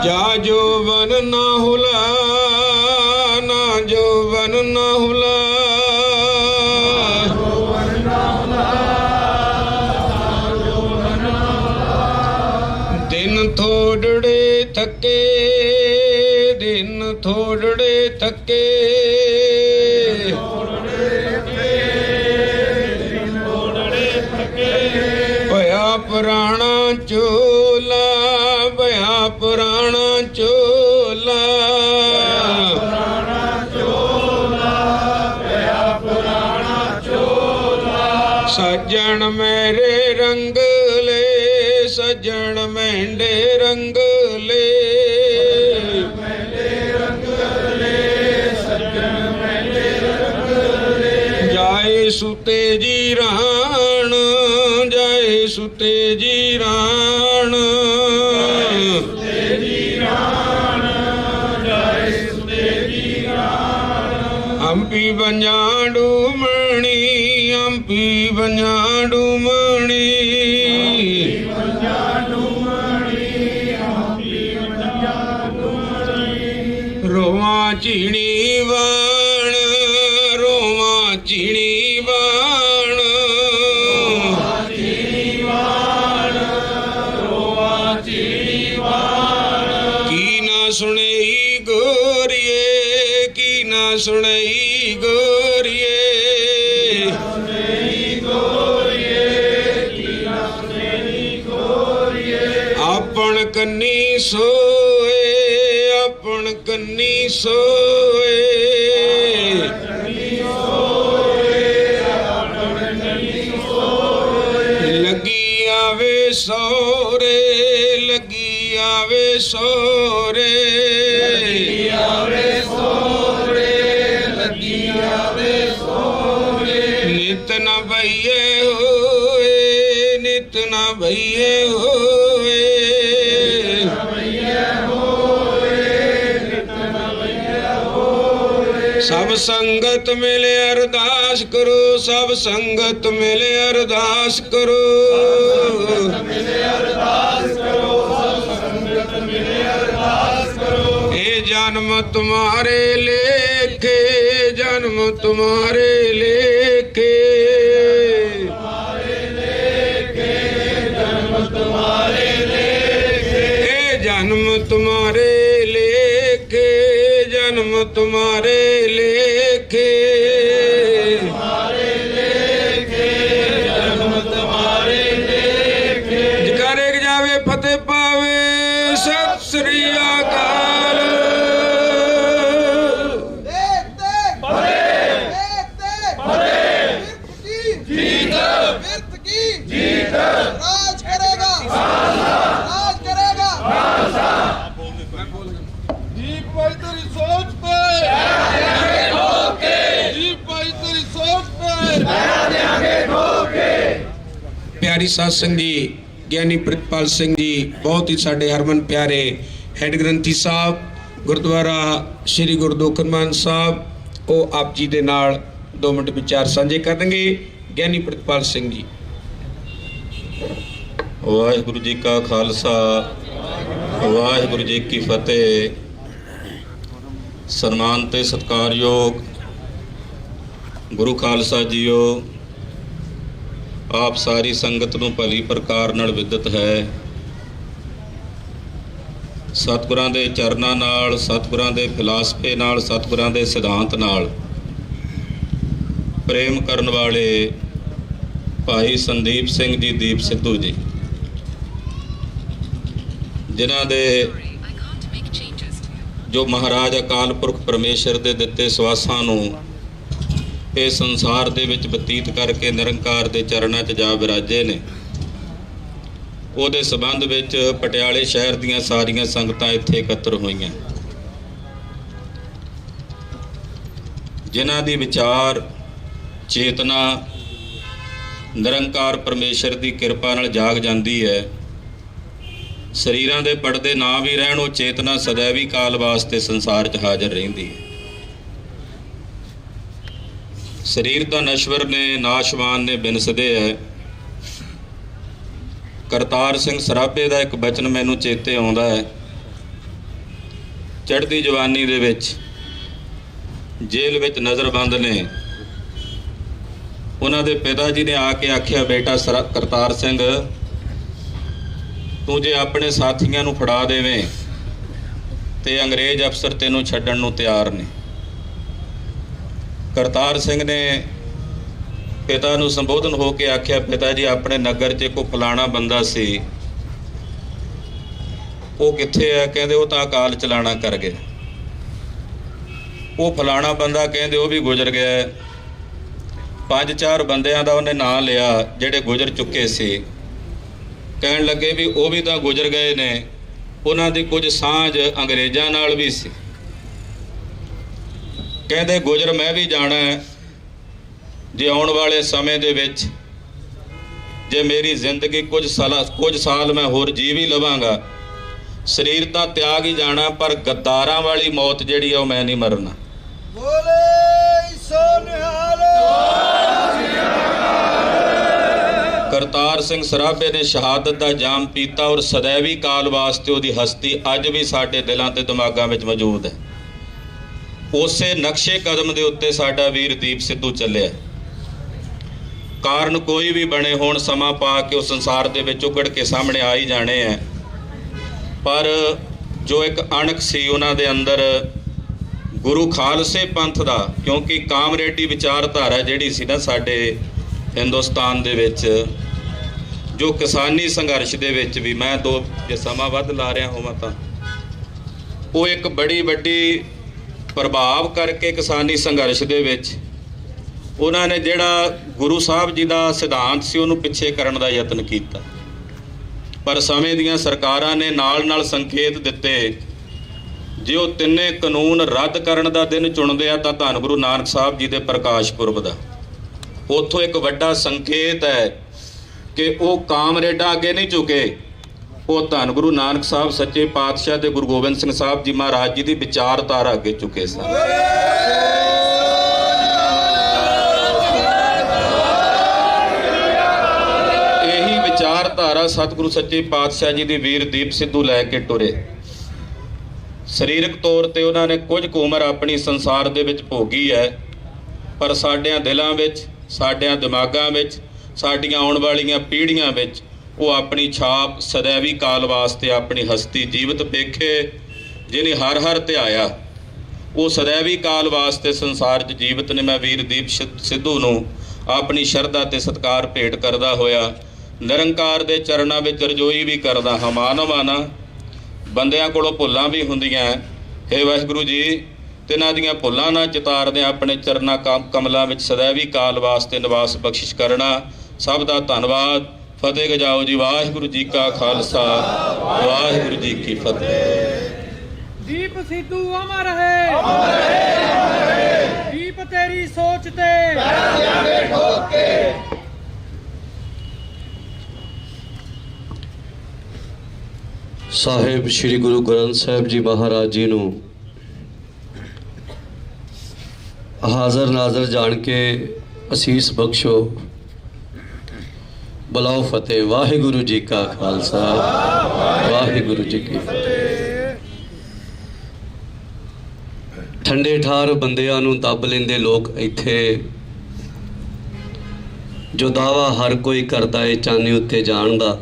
ਜਾ ਜੋਵਨ ਨਾ ਹੁਲਾ, ਨਾ ਜੋਵਨ ਨਾ ਹੁਲਾ, ਦਿਨ ਥੋੜੜੇ ਥੱਕੇ, ਦਿਨ ਥੋੜੜੇ ਥੱਕੇ, ਭਇਆ ਪੁਰਾਣਾ ਚੋਲਾ, ਭਇਆ ਪੁਰਾਣਾ ਚੋਲਾ, ਸੱਜਣ ਮੇਰੇ ਰੰਗਲੇ, ਸੱਜਣ ਮਹਿੰਡੇ ਰੰਗਲੇ, ਜਾਏ ਸੁਤੇ ਜੀਰਾਣ, ਜਾਏ ਸੁਤੇ ਜੀਰਾਣ, ਹੰਪੀ ਵੰਜਾਂ ਡੂਮਣੀ, ਹੰਪੀ ਵੰਜਾਂ ਡੂਮਣੀ, ਰੋਵਾਂ ਚਿੜੀ ਵਾਣ, ਰੋਵਾਂ ਚਿੜੀ ਵਾਣ, ਕੀ ਨਾ ਸੁਣਈ ਗੋਰੀਏ, ਕੀ ਨਾ ਸੁਣਈ ਗੋਰੀਏ, ਆਪਣ ਕੰਨੀ ਸੋਏ, ਆਪਣ ਕੰਨੀ ਸੋਏ, ਲੱਗੀ ਆਵੇ ਸੋਰੇ, ਲੱਗੀ ਆਵੇ ਸੋਰੇ, ਨਿਤ ਨਾ ਭਈਏ ਹੋਏ, ਨਿਤ ਨਾ ਭਈਏ ਹੋਏ, ਸਭ ਸੰਗਤ ਮਿਲੇ ਅਰਦਾਸ ਕਰੋ, ਸਭ ਸੰਗਤ ਮਿਲੇ ਅਰਦਾਸ ਕਰੋ, ਇਹ ਜਨਮ ਤੁਮਾਰੇ ਲੇਖੇ, ਜਨਮ ਤੁਮਾਰੇ ਲੇਖੇ, ਜਨਮ ਤੁਮਾਰੇ तुम्हारे लेखे, जन्म तुम्हारे लेखे, जकारे जावे फतेह पावे, सत श्री अकाल। राज करेगा, राज करेगा। दीप भाई तेरी सोच पे, दीप भाई तेरी सोच पे। प्यारी साध संगत जी, ਗਿਆਨੀ ਪ੍ਰਿਤਪਾਲ ਸਿੰਘ ਜੀ, ਬਹੁਤ ਹੀ ਸਾਡੇ ਹਰਮਨ ਪਿਆਰੇ ਹੈਡ ਗ੍ਰੰਥੀ ਸਾਹਿਬ ਗੁਰਦੁਆਰਾ ਸ੍ਰੀ ਗੁਰੂ ਦੋਖਨਮਾਨ ਸਾਹਿਬ, ਉਹ ਆਪ ਜੀ ਦੇ ਨਾਲ 2 ਮਿੰਟ ਵਿਚਾਰ ਸਾਂਝੇ ਕਰਨਗੇ। ਗਿਆਨੀ ਪ੍ਰਿਤਪਾਲ ਸਿੰਘ ਜੀ। ਵਾਹਿਗੁਰੂ ਜੀ ਕਾ ਖਾਲਸਾ, ਵਾਹਿਗੁਰੂ ਜੀ ਕੀ ਫਤਿਹ। ਸਨਮਾਨ ਤੇ ਸਤਿਕਾਰਯੋਗ ਗੁਰੂ ਖਾਲਸਾ ਜੀਓ, ਆਪ ਸਾਰੀ ਸੰਗਤ ਨੂੰ ਭਲੀ ਪ੍ਰਕਾਰ ਨਾਲ ਵਿਦਿਤ ਹੈ। ਸਤਿਗੁਰਾਂ ਦੇ ਚਰਨਾਂ ਨਾਲ, ਸਤਿਗੁਰਾਂ ਦੇ ਫਿਲਾਸਫੇ ਨਾਲ, ਸਤਿਗੁਰਾਂ ਦੇ ਸਿਧਾਂਤ ਨਾਲ ਪ੍ਰੇਮ ਕਰਨ ਵਾਲੇ ਭਾਈ ਸੰਦੀਪ ਸਿੰਘ ਜੀ, ਦੀਪ ਸਿੱਧੂ ਜੀ, ਜਿਨ੍ਹਾਂ ਦੇ ਜੋ ਮਹਾਰਾਜ ਅਕਾਲ ਪੁਰਖ ਪਰਮੇਸ਼ਰ ਦੇ ਦਿੱਤੇ ਸਵਾਸਾਂ ਨੂੰ ਇਹ ਸੰਸਾਰ ਦੇ ਵਿੱਚ ਬਤੀਤ ਕਰਕੇ ਨਿਰੰਕਾਰ ਦੇ ਚਰਨਾਂ 'ਚ ਜਾ ਵਿਰਾਜੇ ਨੇ, ਉਹਦੇ ਸੰਬੰਧ ਵਿੱਚ ਪਟਿਆਲੇ ਸ਼ਹਿਰ ਦੀਆਂ ਸਾਰੀਆਂ ਸੰਗਤਾਂ ਇੱਥੇ ਇਕੱਤਰ ਹੋਈਆਂ, ਜਿਨ੍ਹਾਂ ਦੀ ਵਿਚਾਰ ਚੇਤਨਾ ਨਿਰੰਕਾਰ ਪਰਮੇਸ਼ਰ ਦੀ ਕਿਰਪਾ ਨਾਲ ਜਾਗ ਜਾਂਦੀ ਹੈ। ਸਰੀਰਾਂ ਦੇ ਪਰਦੇ ਨਾ ਵੀ ਰਹਿਣ, ਉਹ ਚੇਤਨਾ ਸदैवी ਕਾਲ ਵਾਸਤੇ ਸੰਸਾਰ 'ਚ ਹਾਜ਼ਰ ਰਹਿੰਦੀ ਹੈ। ਸਰੀਰ ਤਾਂ ਨਸ਼ਵਰ ਨੇ, ਨਾਸ਼ਵਾਨ ਨੇ, ਬਿਨਸਦੇ ਹੈ। ਕਰਤਾਰ ਸਿੰਘ ਸਰਾਭੇ ਦਾ ਇੱਕ ਬਚਨ ਮੈਨੂੰ ਚੇਤੇ ਆਉਂਦਾ ਹੈ। ਚੜ੍ਹਦੀ ਜਵਾਨੀ ਦੇ ਵਿੱਚ ਜੇਲ੍ਹ ਵਿੱਚ ਨਜ਼ਰਬੰਦ ਨੇ, ਉਹਨਾਂ ਦੇ ਪਿਤਾ ਜੀ ਨੇ ਆ ਕੇ ਆਖਿਆ, ਬੇਟਾ ਕਰਤਾਰ ਸਿੰਘ, ਤੂੰ ਜੇ ਆਪਣੇ ਸਾਥੀਆਂ ਨੂੰ ਫੜਾ ਦੇਵੇਂ ਤੇ ਅੰਗਰੇਜ਼ ਅਫਸਰ ਤੈਨੂੰ ਛੱਡਣ ਨੂੰ ਤਿਆਰ ਨੇ। ਕਰਤਾਰ ਸਿੰਘ ਨੇ ਪਿਤਾ ਨੂੰ ਸੰਬੋਧਨ ਹੋ ਕੇ ਆਖਿਆ, ਪਿਤਾ ਜੀ, ਆਪਣੇ ਨਗਰ 'ਚ ਕੋਈ ਫਲਾਣਾ ਬੰਦਾ ਸੀ, ਉਹ ਕਿੱਥੇ ਹੈ? ਕਹਿੰਦੇ ਉਹ ਤਾਂ ਅਕਾਲ ਚਲਾਣਾ ਕਰ ਗਿਆ। ਉਹ ਫਲਾਣਾ ਬੰਦਾ ਕਹਿੰਦੇ ਉਹ ਵੀ ਗੁਜ਼ਰ ਗਿਆ। 5-4 ਬੰਦਿਆਂ ਦਾ ਉਹਨੇ ਨਾਂ ਲਿਆ ਜਿਹੜੇ ਗੁਜ਼ਰ ਚੁੱਕੇ ਸੀ। ਕਹਿਣ ਲੱਗੇ ਵੀ ਉਹ ਵੀ ਤਾਂ ਗੁਜ਼ਰ ਗਏ ਨੇ, ਉਹਨਾਂ ਦੀ ਕੁਝ ਸਾਂਝ ਅੰਗਰੇਜ਼ਾਂ ਨਾਲ ਵੀ ਸੀ। ਕਹਿੰਦੇ ਗੁਜ਼ਰ ਮੈਂ ਵੀ ਜਾਣਾ ਹੈ, ਜੇ ਆਉਣ ਵਾਲੇ ਸਮੇਂ ਦੇ ਵਿੱਚ ਜੇ ਮੇਰੀ ਜ਼ਿੰਦਗੀ ਕੁਝ ਸਾਲ ਮੈਂ ਹੋਰ ਜੀ ਵੀ ਲਵਾਂਗਾ, ਸਰੀਰ ਤਾਂ ਤਿਆਗ ਹੀ ਜਾਣਾ, ਪਰ ਗੱਦਾਰਾਂ ਵਾਲੀ ਮੌਤ ਜਿਹੜੀ ਆ ਉਹ ਮੈਂ ਨਹੀਂ ਮਰਨਾ। ਬੋਲੇ ਸੋ ਨਿਹਾਲ। ਕਰਤਾਰ ਸਿੰਘ ਸਰਾਭੇ ਨੇ ਸ਼ਹਾਦਤ ਦਾ ਜਾਮ ਪੀਤਾ ਔਰ ਸदैवी ਕਾਲ ਵਾਸਤੇ ਉਹਦੀ ਹਸਤੀ ਅੱਜ ਵੀ ਸਾਡੇ ਦਿਲਾਂ ਤੇ ਦਿਮਾਗਾਂ ਵਿੱਚ ਮੌਜੂਦ ਹੈ। ਉਸੇ ਨਕਸ਼ੇ ਕਦਮ ਦੇ ਉੱਤੇ ਸਾਡਾ ਵੀਰ ਦੀਪ ਸਿੱਧੂ ਚੱਲਿਆ। ਕਾਰਨ ਕੋਈ ਵੀ ਬਣੇ ਹੋਣ, ਸਮਾਂ ਪਾ ਕੇ ਉਹ ਸੰਸਾਰ ਦੇ ਵਿੱਚ ਉਗੜ ਕੇ ਸਾਹਮਣੇ ਆ ਹੀ ਜਾਣੇ ਹੈ, ਪਰ ਜੋ ਇੱਕ ਅਣਖ ਸੀ ਉਹਨਾਂ ਦੇ ਅੰਦਰ ਗੁਰੂ ਖਾਲਸੇ ਪੰਥ ਦਾ, ਕਿਉਂਕਿ ਕਾਮਰੇਡੀ ਵਿਚਾਰਧਾਰਾ ਜਿਹੜੀ ਸੀ ਨਾ ਸਾਡੇ ਹਿੰਦੁਸਤਾਨ ਦੇ ਵਿੱਚ, ਜੋ ਕਿਸਾਨੀ ਸੰਘਰਸ਼ ਦੇ ਵਿੱਚ ਵੀ, ਮੈਂ ਜੇ ਸਮਾਂ ਵੱਧ ਲਾ ਰਿਹਾ ਹੋਵਾਂ ਤਾਂ ਉਹ ਇੱਕ ਬੜੀ ਵੱਡੀ ਪ੍ਰਭਾਵ ਕਰਕੇ ਕਿਸਾਨੀ ਸੰਘਰਸ਼ ਦੇ ਵਿੱਚ ਉਹਨਾਂ ਨੇ ਜਿਹੜਾ ਗੁਰੂ ਸਾਹਿਬ ਜੀ ਦਾ ਸਿਧਾਂਤ ਸੀ ਉਹਨੂੰ ਪਿੱਛੇ ਕਰਨ ਦਾ ਯਤਨ ਕੀਤਾ, ਪਰ ਸਮੇਂ ਦੀਆਂ ਸਰਕਾਰਾਂ ਨੇ ਨਾਲ ਸੰਕੇਤ ਦਿੱਤੇ, ਜੇ ਉਹ ਤਿੰਨੇ ਕਾਨੂੰਨ ਰੱਦ ਕਰਨ ਦਾ ਦਿਨ ਚੁਣਦੇ ਆ ਤਾਂ ਧੰਨ ਗੁਰੂ ਨਾਨਕ ਸਾਹਿਬ ਜੀ ਦੇ ਪ੍ਰਕਾਸ਼ ਪੁਰਬ ਦਾ। ਉੱਥੋਂ ਇੱਕ ਵੱਡਾ ਸੰਕੇਤ ਹੈ ਕਿ ਉਹ ਕਾਮਰੇਡਾਂ ਅੱਗੇ ਨਹੀਂ ਝੁਕੇ, ਉਹ ਧੰਨ ਗੁਰੂ ਨਾਨਕ ਸਾਹਿਬ ਸੱਚੇ ਪਾਤਸ਼ਾਹ ਤੇ ਗੁਰੂ ਗੋਬਿੰਦ ਸਿੰਘ ਸਾਹਿਬ ਜੀ ਮਹਾਰਾਜ ਜੀ ਦੀ ਵਿਚਾਰਧਾਰਾ ਅੱਗੇ ਝੁਕੇ ਸਨ। ਇਹੀ ਵਿਚਾਰਧਾਰਾ ਸਤਿਗੁਰੂ ਸੱਚੇ ਪਾਤਸ਼ਾਹ ਜੀ ਦੀ ਵੀਰ ਦੀਪ ਸਿੱਧੂ ਲੈ ਕੇ ਟੁਰੇ। ਸਰੀਰਕ ਤੌਰ ਤੇ ਉਹਨਾਂ ਨੇ ਕੁਝ ਕੁ ਉਮਰ ਆਪਣੀ ਸੰਸਾਰ ਦੇ ਵਿੱਚ ਭੋਗੀ ਹੈ, ਪਰ ਸਾਡਿਆਂ ਦਿਲਾਂ ਵਿੱਚ, ਸਾਡਿਆਂ ਦਿਮਾਗਾਂ ਵਿੱਚ, ਸਾਡੀਆਂ ਆਉਣ ਵਾਲੀਆਂ ਪੀੜ੍ਹੀਆਂ ਵਿੱਚ ਉਹ ਆਪਣੀ ਛਾਪ ਸदैवी ਕਾਲ ਵਾਸਤੇ ਆਪਣੀ ਹਸਤੀ ਜੀਵਤ ਵੇਖੇ, ਜਿਹਨੇ ਹਰ ਹਰ ਧਿਆਇਆ। ਉਹ ਸदैवी ਕਾਲ ਵਾਸਤੇ ਸੰਸਾਰ 'ਚ ਜੀਵਤ ਨੇ। ਮੈਂ ਵੀਰ ਦੀਪ ਸਿੱਧੂ ਨੂੰ ਆਪਣੀ ਸ਼ਰਧਾ ਤੇ ਸਤਿਕਾਰ ਭੇਟ ਕਰਦਾ ਹੋਇਆ ਨਿਰੰਕਾਰ ਦੇ ਚਰਨਾਂ ਵਿੱਚ ਰਜੋਈ ਵੀ ਕਰਦਾ ਹਾਂ। ਮਾਨਵਾਨਾ ਬੰਦਿਆਂ ਕੋਲੋਂ ਭੁੱਲਾਂ ਵੀ ਹੁੰਦੀਆਂ। ਹੇ ਵਾਹਿਗੁਰੂ ਜੀ, ਤਿਨਾਂ ਦੀਆਂ ਭੁੱਲਾਂ ਨਾ ਚਿਤਾਰਦੇ ਆਪਣੇ ਚਰਨਾਂ ਕਮਲਾਂ ਵਿੱਚ ਸदैवी ਕਾਲ ਵਾਸਤੇ ਨਿਵਾਸ ਬਖਸ਼ਿਸ਼ ਕਰਨਾ। ਸਭ ਦਾ ਧੰਨਵਾਦ। ਫਤਿਹ ਗਜਾਓ ਜੀ। ਵਾਹਿਗੁਰੂ ਜੀ ਕਾ ਖਾਲਸਾ, ਵਾਹਿਗੁਰੂ ਜੀ ਕੀ ਫਤਿਹ। ਦੀਪ ਸਿੱਧੂ ਅਮਰ ਹੈ, ਅਮਰ ਹੈ, ਅਮਰ ਹੈ। ਦੀਪ ਤੇਰੀ ਸੋਚ ਤੇ ਪੈਰਾਂ ਦਿਆਂਗੇ ਠੋਕ ਕੇ। ਸਾਹਿਬ ਸ੍ਰੀ ਗੁਰੂ ਗ੍ਰੰਥ ਸਾਹਿਬ ਜੀ ਮਹਾਰਾਜ ਜੀ ਨੂੰ ਹਾਜ਼ਰ ਨਾਜ਼ਰ ਜਾਣ ਕੇ ਅਸੀਸ ਬਖਸ਼ੋ। ਬੁਲਾਓ ਫਤਿਹ। ਵਾਹਿਗੁਰੂ ਜੀ ਕਾ ਖਾਲਸਾ, ਵਾਹਿਗੁਰੂ ਜੀ ਕੀ ਫਤਿਹ। ਠੰਡੇ ਠਾਰ ਬੰਦਿਆਂ ਨੂੰ ਦੱਬ ਲੈਂਦੇ ਲੋਕ ਇੱਥੇ, ਜੋ ਦਾਵਾ ਹਰ ਕੋਈ ਕਰਦਾ ਏ ਚਾਨੀ ਉੱਤੇ ਜਾਣ ਦਾ।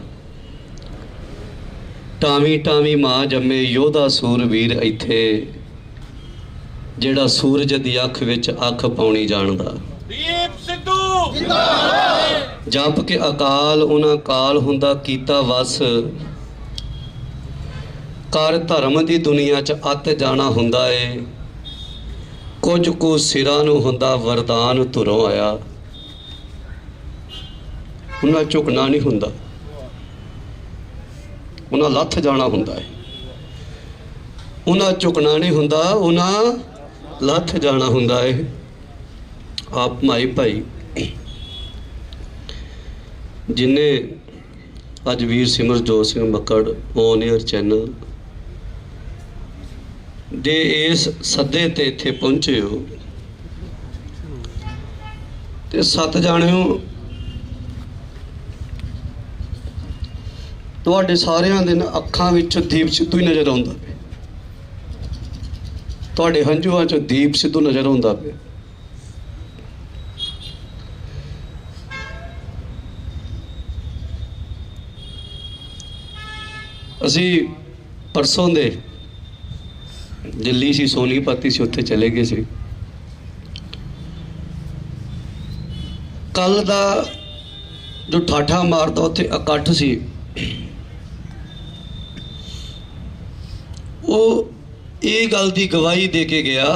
ਟਾਵੀਂ ਟਾਵੀਂ ਮਾਂ ਜੰਮੇ ਯੋਧਾ ਸੂਰਵੀਰ ਇੱਥੇ, ਜਿਹੜਾ ਸੂਰਜ ਦੀ ਅੱਖ ਵਿੱਚ ਅੱਖ ਪਾਉਣੀ ਜਾਣਦਾ। ਦੀਪ ਸਿੱਧੂ ਜਿੰਦਾਬਾਦ। ਜਪ ਕੇ ਅਕਾਲ ਉਹਨਾਂ ਕਾਲ ਹੁੰਦਾ ਕੀਤਾ ਵਸ, ਕਰ ਧਰਮ ਦੀ ਦੁਨੀਆ 'ਚ ਅੱਤ ਜਾਣਾ ਹੁੰਦਾ ਏ। ਕੁਝ ਕੁ ਸਿਰਾਂ ਨੂੰ ਹੁੰਦਾ ਵਰਦਾਨ ਧੁਰੋਂ ਆਇਆ, ਉਹਨਾਂ ਝੁਕਣਾ ਨਹੀਂ ਹੁੰਦਾ, ਉਹਨਾਂ ਲੱਥ ਜਾਣਾ ਹੁੰਦਾ ਹੈ। ਉਹਨਾਂ ਝੁਕਣਾ ਨਹੀਂ ਹੁੰਦਾ, ਉਹਨਾਂ ਲੱਥ ਜਾਣਾ ਹੁੰਦਾ ਹੈ। ਆਪ ਮਾਈ ਭਾਈ ਜਿਨੇ ਅੱਜ ਵੀਰ Simarjot Singh Makkar on air channel ਦੇ ਇਸ ਸੱਦੇ ਤੇ ਇੱਥੇ ਪਹੁੰਚੇ ਹੋ, ਤੇ 7 ਜਾਣਿਓ ਤੁਹਾਡੇ ਸਾਰਿਆਂ ਦੇ ਅੱਖਾਂ ਵਿੱਚ ਦੀਪ ਸਿੱਧੂ ਹੀ ਨਜ਼ਰ ਆਉਂਦਾ ਪਿਆ। ਤੁਹਾਡੇ ਹੰਝੂਆਂ 'ਚ ਦੀਪ ਸਿੱਧੂ ਨਜ਼ਰ ਆਉਂਦਾ ਪਿਆ। ਅਸੀਂ ਪਰਸੋਂ ਦੇ ਦਿੱਲੀ ਸੀ, ਸੋਨੀਪਤ ਸੀ, ਉੱਥੇ ਚਲੇ ਗਏ ਸੀ। ਕੱਲ ਦਾ ਜੋ ਠਾਠਾ ਮਾਰਦਾ ਉੱਥੇ ਇਕੱਠ ਸੀ, ਉਹ ਇਹ ਗੱਲ ਦੀ ਗਵਾਹੀ ਦੇ ਕੇ ਗਿਆ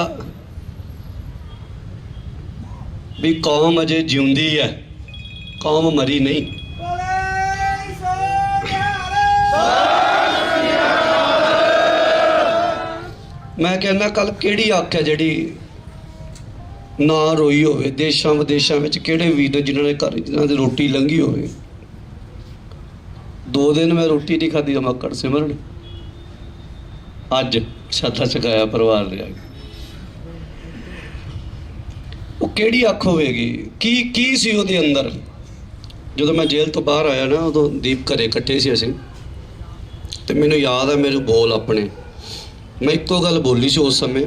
ਵੀ ਕੌਮ ਅਜੇ ਜਿਉਂਦੀ ਹੈ, ਕੌਮ ਮਰੀ ਨਹੀਂ। ਮੈਂ ਕਹਿੰਦਾ ਕੱਲ ਕਿਹੜੀ ਅੱਖ ਹੈ ਜਿਹੜੀ ਨਾ ਰੋਈ ਹੋਵੇ। ਦੇਸ਼ਾਂ ਵਿਦੇਸ਼ਾਂ ਵਿੱਚ ਕਿਹੜੇ ਵੀਰ ਜਿਨ੍ਹਾਂ ਦੇ ਘਰ ਜਿਨ੍ਹਾਂ ਦੀ ਰੋਟੀ ਲੰਘੀ ਹੋਵੇ। 2 ਦਿਨ ਮੈਂ ਰੋਟੀ ਨਹੀਂ ਖਾਧੀ ਮੱਕੜ ਸਿਮਰਨ, ਅੱਜ ਛੱਤਾ ਚਕਾਇਆ ਪਰਿਵਾਰ ਦੇ ਆ ਕੇ। ਉਹ ਕਿਹੜੀ ਅੱਖ ਹੋਵੇਗੀ? ਕੀ ਸੀ ਉਹਦੇ ਅੰਦਰ? ਜਦੋਂ ਮੈਂ ਜੇਲ੍ਹ ਤੋਂ ਬਾਹਰ ਆਇਆ ਨਾ, ਉਦੋਂ ਦੀਪ ਘਰੇ ਇਕੱਠੇ ਸੀ ਅਸੀਂ, ਤੇ ਮੈਨੂੰ ਯਾਦ ਹੈ ਮੇਰੇ ਬੋਲ ਆਪਣੇ, ਮੈਂ ਇੱਕੋ ਗੱਲ ਬੋਲੀ ਸੀ ਉਸ ਸਮੇਂ।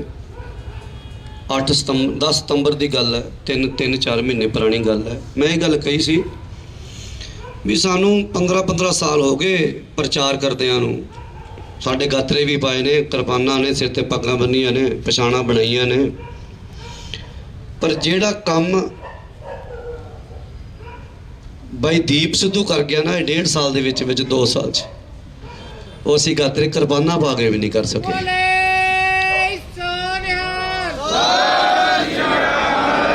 10 ਸਤੰਬਰ ਦੀ ਗੱਲ ਹੈ, 3-4 ਮਹੀਨੇ ਪੁਰਾਣੀ ਗੱਲ ਹੈ। ਮੈਂ ਇਹ ਗੱਲ ਕਹੀ ਸੀ ਵੀ ਸਾਨੂੰ 15 ਸਾਲ ਹੋ ਗਏ ਪ੍ਰਚਾਰ ਕਰਦਿਆਂ ਨੂੰ। ਸਾਡੇ ਗਾਤਰੇ ਵੀ ਪਾਏ ਨੇ, ਕਿਰਪਾਨਾਂ ਨੇ, ਸਿਰ ਤੇ ਪੱਗਾਂ ਬੰਨੀਆਂ ਨੇ, ਪਛਾਣਾਂ ਬਣਾਈਆਂ ਨੇ, ਪਰ ਜਿਹੜਾ ਕੰਮ ਬਾਈ ਦੀਪ ਸਿੱਧੂ ਕਰ ਗਿਆ ਨਾ 1.5 ਸਾਲ ਦੇ ਵਿੱਚ 2 ਸਾਲ 'ਚ, ਉਹ ਅਸੀਂ ਗਾਤਰੇ ਕਿਰਪਾਨਾਂ ਪਾ ਕੇ ਵੀ ਨਹੀਂ ਕਰ ਸਕੇ।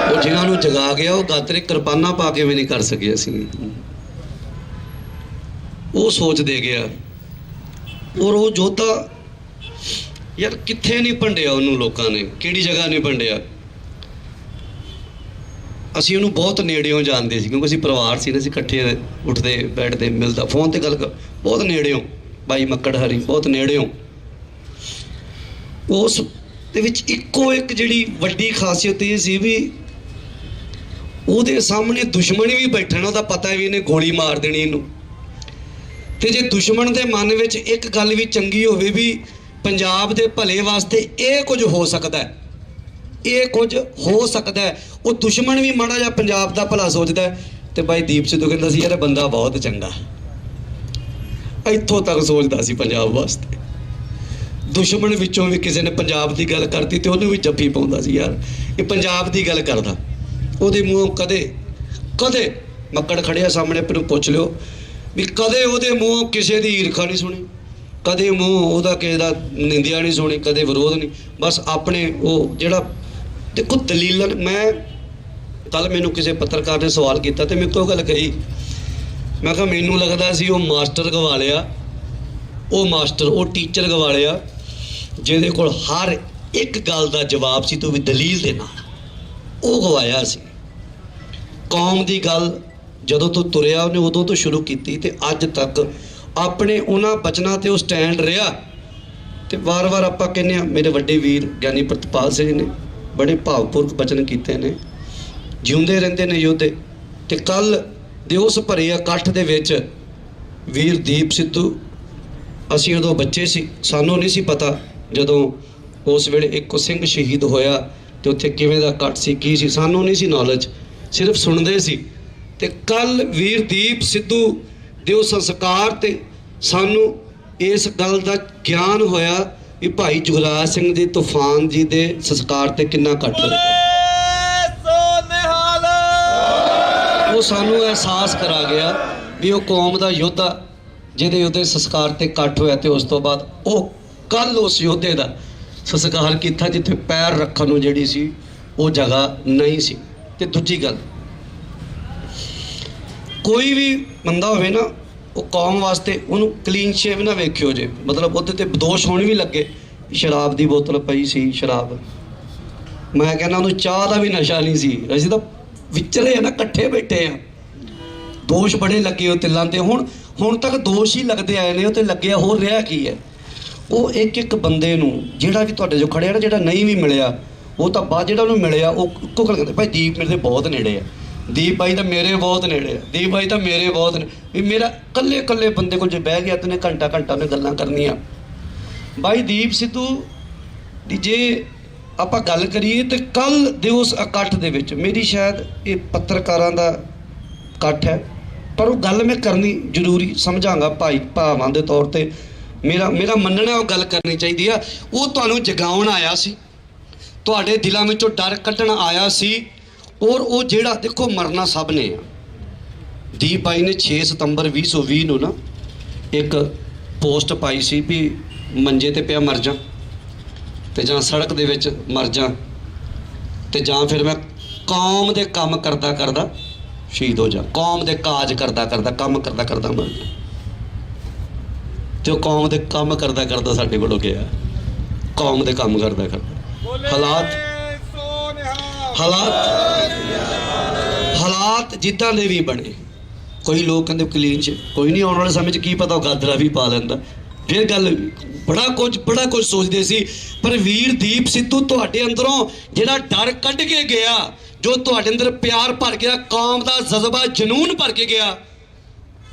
ਉਹ ਜਿਨ੍ਹਾਂ ਨੂੰ ਜਗਾ ਗਿਆ ਉਹ ਗਾਤਰੇ ਕਿਰਪਾਨਾਂ ਪਾ ਕੇ ਵੀ ਨਹੀਂ ਕਰ ਸਕੇ ਅਸੀਂ। ਉਹ ਸੋਚ ਦੇ ਗਿਆ। ਔਰ ਉਹ ਜੋਧਾ ਯਾਰ ਕਿੱਥੇ ਨਹੀਂ ਭੰਡਿਆ ਉਹਨੂੰ ਲੋਕਾਂ ਨੇ, ਕਿਹੜੀ ਜਗ੍ਹਾ ਨਹੀਂ ਭੰਡਿਆ। ਅਸੀਂ ਉਹਨੂੰ ਬਹੁਤ ਨੇੜਿਓਂ ਜਾਣਦੇ ਸੀ, ਕਿਉਂਕਿ ਅਸੀਂ ਪਰਿਵਾਰ ਸੀ ਨਾ, ਅਸੀਂ ਇਕੱਠੇ ਉੱਠਦੇ ਬੈਠਦੇ ਮਿਲਦਾ, ਫੋਨ ਤੇ ਗੱਲ ਬਹੁਤ ਨੇੜਿਓਂ। ਬਾਈ ਮੱਕੜ ਹਰੀ ਬਹੁਤ ਨੇੜਿਓਂ। ਉਸ ਦੇ ਵਿੱਚ ਇੱਕੋ ਇੱਕ ਜਿਹੜੀ ਵੱਡੀ ਖਾਸੀਅਤ ਇਹ ਸੀ ਵੀ ਉਹਦੇ ਸਾਹਮਣੇ ਦੁਸ਼ਮਣ ਵੀ ਬੈਠਣਾ, ਉਹਦਾ ਪਤਾ ਵੀ ਇਹਨੇ ਗੋਲੀ ਮਾਰ ਦੇਣੀ ਇਹਨੂੰ। ਤੇ ਜੇ ਦੁਸ਼ਮਣ ਦੇ ਮਨ ਵਿੱਚ ਇੱਕ ਗੱਲ ਵੀ ਚੰਗੀ ਹੋਵੇ ਵੀ ਪੰਜਾਬ ਦੇ ਭਲੇ ਵਾਸਤੇ ਇਹ ਕੁਝ ਹੋ ਸਕਦਾ ਹੈ, ਇਹ ਕੁਝ ਹੋ ਸਕਦਾ ਹੈ, ਉਹ ਦੁਸ਼ਮਣ ਵੀ ਮਾੜਾ ਜਿਹਾ ਪੰਜਾਬ ਦਾ ਭਲਾ ਸੋਚਦਾ ਹੈ। ਤੇ ਬਾਈ ਦੀਪ ਸਿੱਧੂ ਕਹਿੰਦਾ ਸੀ ਯਾਰ ਬੰਦਾ ਬਹੁਤ ਚੰਗਾ, ਇੱਥੋਂ ਤੱਕ ਸੋਚਦਾ ਸੀ ਪੰਜਾਬ ਵਾਸਤੇ। ਦੁਸ਼ਮਣ ਵਿੱਚੋਂ ਵੀ ਕਿਸੇ ਨੇ ਪੰਜਾਬ ਦੀ ਗੱਲ ਕਰਤੀ ਤੇ ਉਹਨੂੰ ਵੀ ਜੱਫੀ ਪਾਉਂਦਾ ਸੀ, ਯਾਰ ਇਹ ਪੰਜਾਬ ਦੀ ਗੱਲ ਕਰਦਾ। ਉਹਦੇ ਮੂੰਹੋਂ ਕਦੇ ਮੱਕੜ ਖੜਿਆ ਸਾਹਮਣੇ, ਪਰ ਪੁੱਛ ਲਿਓ ਵੀ ਕਦੇ ਉਹਦੇ ਮੂੰਹੋਂ ਕਿਸੇ ਦੀ ਈਰਖਾ ਨਹੀਂ ਸੁਣੀ, ਕਦੇ ਮੂੰਹ ਉਹਦਾ ਕਿਸੇ ਦਾ ਨਿੰਦਿਆ ਨਹੀਂ ਸੁਣੀ, ਕਦੇ ਵਿਰੋਧ ਨਹੀਂ। ਬਸ ਆਪਣੇ ਉਹ ਜਿਹੜਾ ਦੇਖੋ ਦਲੀਲਨ। ਮੈਂ ਕੱਲ ਮੈਨੂੰ ਕਿਸੇ ਪੱਤਰਕਾਰ ਨੇ ਸਵਾਲ ਕੀਤਾ ਤੇ ਮੇਰੇ ਤੋਂ ਗੱਲ ਕਹੀ, ਮੈਂ ਕਿਹਾ ਮੈਨੂੰ ਲੱਗਦਾ ਸੀ ਉਹ ਮਾਸਟਰ ਗਵਾ ਲਿਆ, ਉਹ ਟੀਚਰ ਗਵਾ ਲਿਆ ਜਿਹਦੇ ਕੋਲ ਹਰ ਇੱਕ ਗੱਲ ਦਾ ਜਵਾਬ ਸੀ, ਤੋਂ ਵੀ ਦਲੀਲ ਦੇ ਨਾਲ, ਉਹ ਗਵਾਇਆ ਸੀ। ਕੌਮ ਦੀ ਗੱਲ ਜਦੋਂ ਤੋਂ ਤੁਰਿਆ ਉਹਨੇ ਉਦੋਂ ਤੋਂ ਸ਼ੁਰੂ ਕੀਤੀ ਤੇ ਅੱਜ ਤੱਕ ਆਪਣੇ ਉਹਨਾਂ ਬਚਨਾਂ ਤੇ ਉਹ ਸਟੈਂਡ ਰਿਹਾ। ਤੇ ਵਾਰ-ਵਾਰ ਆਪਾਂ ਕਹਿੰਦੇ ਹਾਂ, ਮੇਰੇ ਵੱਡੇ ਵੀਰ ਗਿਆਨੀ ਪ੍ਰਿਤਪਾਲ ਸਿੰਘ ਨੇ ਬੜੇ ਭਾਵਪੂਰਕ ਬਚਨ ਕੀਤੇ ਨੇ, ਜਿਉਂਦੇ ਰਹਿੰਦੇ ਨੇ ਯੋਧੇ। ਤੇ ਕੱਲ ਦੇ ਉਸ ਭਰੇ ਇਕੱਠ ਦੇ ਵਿੱਚ ਵੀਰ ਦੀਪ ਸਿੱਧੂ, ਅਸੀਂ ਉਦੋਂ ਬੱਚੇ ਸੀ, ਸਾਨੂੰ ਨਹੀਂ ਸੀ ਪਤਾ ਜਦੋਂ ਉਸ ਵੇਲੇ ਇੱਕੋ ਸਿੰਘ ਸ਼ਹੀਦ ਹੋਇਆ ਤੇ ਉੱਥੇ ਕਿਵੇਂ ਦਾ ਇਕੱਠ ਸੀ, ਕੀ ਸੀ, ਸਾਨੂੰ ਨਹੀਂ ਸੀ ਨੌਲੇਜ, ਸਿਰਫ ਸੁਣਦੇ ਸੀ। ਤੇ ਕੱਲ ਵੀਰ ਦੀਪ ਸਿੱਧੂ ਦੇ ਉਹ ਸੰਸਕਾਰ ਤੇ ਸਾਨੂੰ ਇਸ ਗੱਲ ਦਾ ਗਿਆਨ ਹੋਇਆ ਵੀ ਭਾਈ ਜੁਗਰਾਜ ਸਿੰਘ ਜੀ ਤੂਫਾਨ ਜੀ ਦੇ ਸੰਸਕਾਰ ਤੇ ਕਿੰਨਾ ਇਕੱਠ ਹੋਇਆ। ਉਹ ਸਾਨੂੰ ਅਹਿਸਾਸ ਕਰਾ ਗਿਆ ਵੀ ਉਹ ਕੌਮ ਦਾ ਯੋਧਾ ਜਿਹਦੇ ਉਹਦੇ ਸੰਸਕਾਰ ਤੇ ਇਕੱਠ ਹੋਇਆ। ਤੇ ਉਸ ਤੋਂ ਬਾਅਦ ਉਹ ਕੱਲ ਉਸ ਯੋਧੇ ਦਾ ਸੰਸਕਾਰ ਕੀਤਾ ਜਿੱਥੇ ਪੈਰ ਰੱਖਣ ਨੂੰ ਜਿਹੜੀ ਸੀ ਉਹ ਜਗ੍ਹਾ ਨਹੀਂ ਸੀ। ਤੇ ਦੂਜੀ ਗੱਲ, ਕੋਈ ਵੀ ਬੰਦਾ ਹੋਵੇ ਨਾ, ਉਹ ਕੌਮ ਵਾਸਤੇ ਉਹਨੂੰ ਕਲੀਨ ਸ਼ੇਵ ਨਾ ਵੇਖਿਓ ਜੇ, ਮਤਲਬ ਉਹਦੇ ਤੇ ਦੋਸ਼ ਹੋਣ ਵੀ ਲੱਗੇ। ਸ਼ਰਾਬ ਦੀ ਬੋਤਲ ਪਈ ਸੀ, ਸ਼ਰਾਬ, ਮੈਂ ਕਹਿੰਦਾ ਉਹਨੂੰ ਚਾਹ ਦਾ ਵੀ ਨਸ਼ਾ ਨਹੀਂ ਸੀ, ਅਸੀਂ ਤਾਂ ਵਿਚਰੇ ਆ ਨਾ, ਇਕੱਠੇ ਬੈਠੇ ਆ, ਦੋਸ਼ ਬੜੇ ਲੱਗੇ ਉਹ ਤਿਲਾਂ ਤੇ। ਹੁਣ ਤੱਕ ਦੋਸ਼ ਹੀ ਲੱਗਦੇ ਆਏ ਨੇ, ਉਹ ਤੇ ਲੱਗਿਆ ਹੋਰ ਰਿਹਾ ਕੀ ਹੈ। ਉਹ ਇੱਕ ਬੰਦੇ ਨੂੰ ਜਿਹੜਾ ਵੀ ਤੁਹਾਡੇ ਜੋ ਖੜਿਆ ਨਾ, ਜਿਹੜਾ ਨਹੀਂ ਵੀ ਮਿਲਿਆ, ਉਹ ਤਾਂ ਬਾਅਦ ਜਿਹੜਾ ਉਹਨੂੰ ਮਿਲਿਆ ਉਹ ਇੱਕੋ ਗੱਲ ਕਹਿੰਦੇ, ਭਾਈ ਦੀਪ ਮੇਰੇ ਦੇ ਬਹੁਤ ਨੇੜੇ ਆ, ਦੀਪ ਭਾਈ ਤਾਂ ਮੇਰੇ ਬਹੁਤ ਨੇੜੇ ਆ, ਦੀਪ ਭਾਈ ਤਾਂ ਮੇਰੇ ਬਹੁਤ ਨੇ। ਵੀ ਮੇਰਾ ਇਕੱਲੇ ਬੰਦੇ ਕੋਲ ਜੇ ਬਹਿ ਗਿਆ ਤੇ ਘੰਟਾ ਉਹਨੇ ਗੱਲਾਂ ਕਰਨੀਆਂ। ਭਾਈ ਦੀਪ ਸਿੱਧੂ ਦੀ ਜੇ ਆਪਾਂ ਗੱਲ ਕਰੀਏ ਤੇ ਕੱਲ ਦੇ ਉਸ ਇਕੱਠ ਦੇ ਵਿੱਚ, ਮੇਰੀ ਸ਼ਾਇਦ ਇਹ ਪੱਤਰਕਾਰਾਂ ਦਾ ਇਕੱਠ ਹੈ, ਪਰ ਉਹ ਗੱਲ ਮੈਂ ਕਰਨੀ ਜ਼ਰੂਰੀ ਸਮਝਾਂਗਾ ਭਾਈ ਭਾਵਾਂ ਦੇ ਤੌਰ ਤੇ। ਮੇਰਾ ਮੰਨਣਾ ਉਹ ਗੱਲ ਕਰਨੀ ਚਾਹੀਦੀ ਆ। ਉਹ ਤੁਹਾਨੂੰ ਜਗਾਉਣ ਆਇਆ ਸੀ, ਤੁਹਾਡੇ ਦਿਲਾਂ ਵਿੱਚੋਂ ਡਰ ਕੱਢਣ ਆਇਆ ਸੀ। ਔਰ ਉਹ ਜਿਹੜਾ ਦੇਖੋ ਮਰਨਾ ਸਭ ਨੇ ਆ। ਦੀਪ ਭਾਈ ਨੇ 6 ਸਤੰਬਰ 2020 ਨੂੰ ਨਾ ਇੱਕ ਪੋਸਟ ਪਾਈ ਸੀ ਵੀ ਮੰਜੇ ਤੇ ਪਿਆ ਮਰ ਜਾ, ਤੇ ਜਾਂ ਸੜਕ ਦੇ ਵਿੱਚ ਮਰ ਜਾ, ਤੇ ਜਾਂ ਫਿਰ ਮੈਂ ਕੌਮ ਦੇ ਕੰਮ ਕਰਦਾ ਸ਼ਹੀਦ ਹੋ ਜਾ, ਕੌਮ ਦੇ ਕਾਜ ਕਰਦਾ ਕੰਮ ਕਰਦਾ ਮਰ ਜਾ। ਤੇ ਉਹ ਕੌਮ ਦੇ ਕੰਮ ਕਰਦਾ ਸਾਡੇ ਕੋਲੋਂ ਗਿਆ, ਕੌਮ ਦੇ ਕੰਮ ਕਰਦਾ ਹਾਲਾਤ ਜਿੱਦਾਂ ਦੇ ਵੀ ਬਣੇ। ਕੋਈ ਲੋਕ ਕਹਿੰਦੇ ਕਲੀਨ 'ਚ ਕੋਈ ਨਹੀਂ, ਆਉਣ ਵਾਲੇ ਸਮੇਂ 'ਚ ਕੀ ਪਤਾ ਉਹ ਗਾਦਰਾ ਵੀ ਪਾ ਲੈਂਦਾ। ਫਿਰ ਗੱਲ ਬੜਾ ਕੁਝ ਸੋਚਦੇ ਸੀ। ਪਰ ਵੀਰ ਦੀਪ ਸਿੱਧੂ ਤੁਹਾਡੇ ਅੰਦਰੋਂ ਜਿਹੜਾ ਡਰ ਕੱਢ ਕੇ ਗਿਆ, ਜੋ ਤੁਹਾਡੇ ਅੰਦਰ ਪਿਆਰ ਭਰ ਗਿਆ, ਕੌਮ ਦਾ ਜਜ਼ਬਾ ਜਨੂਨ ਭਰ ਕੇ ਗਿਆ,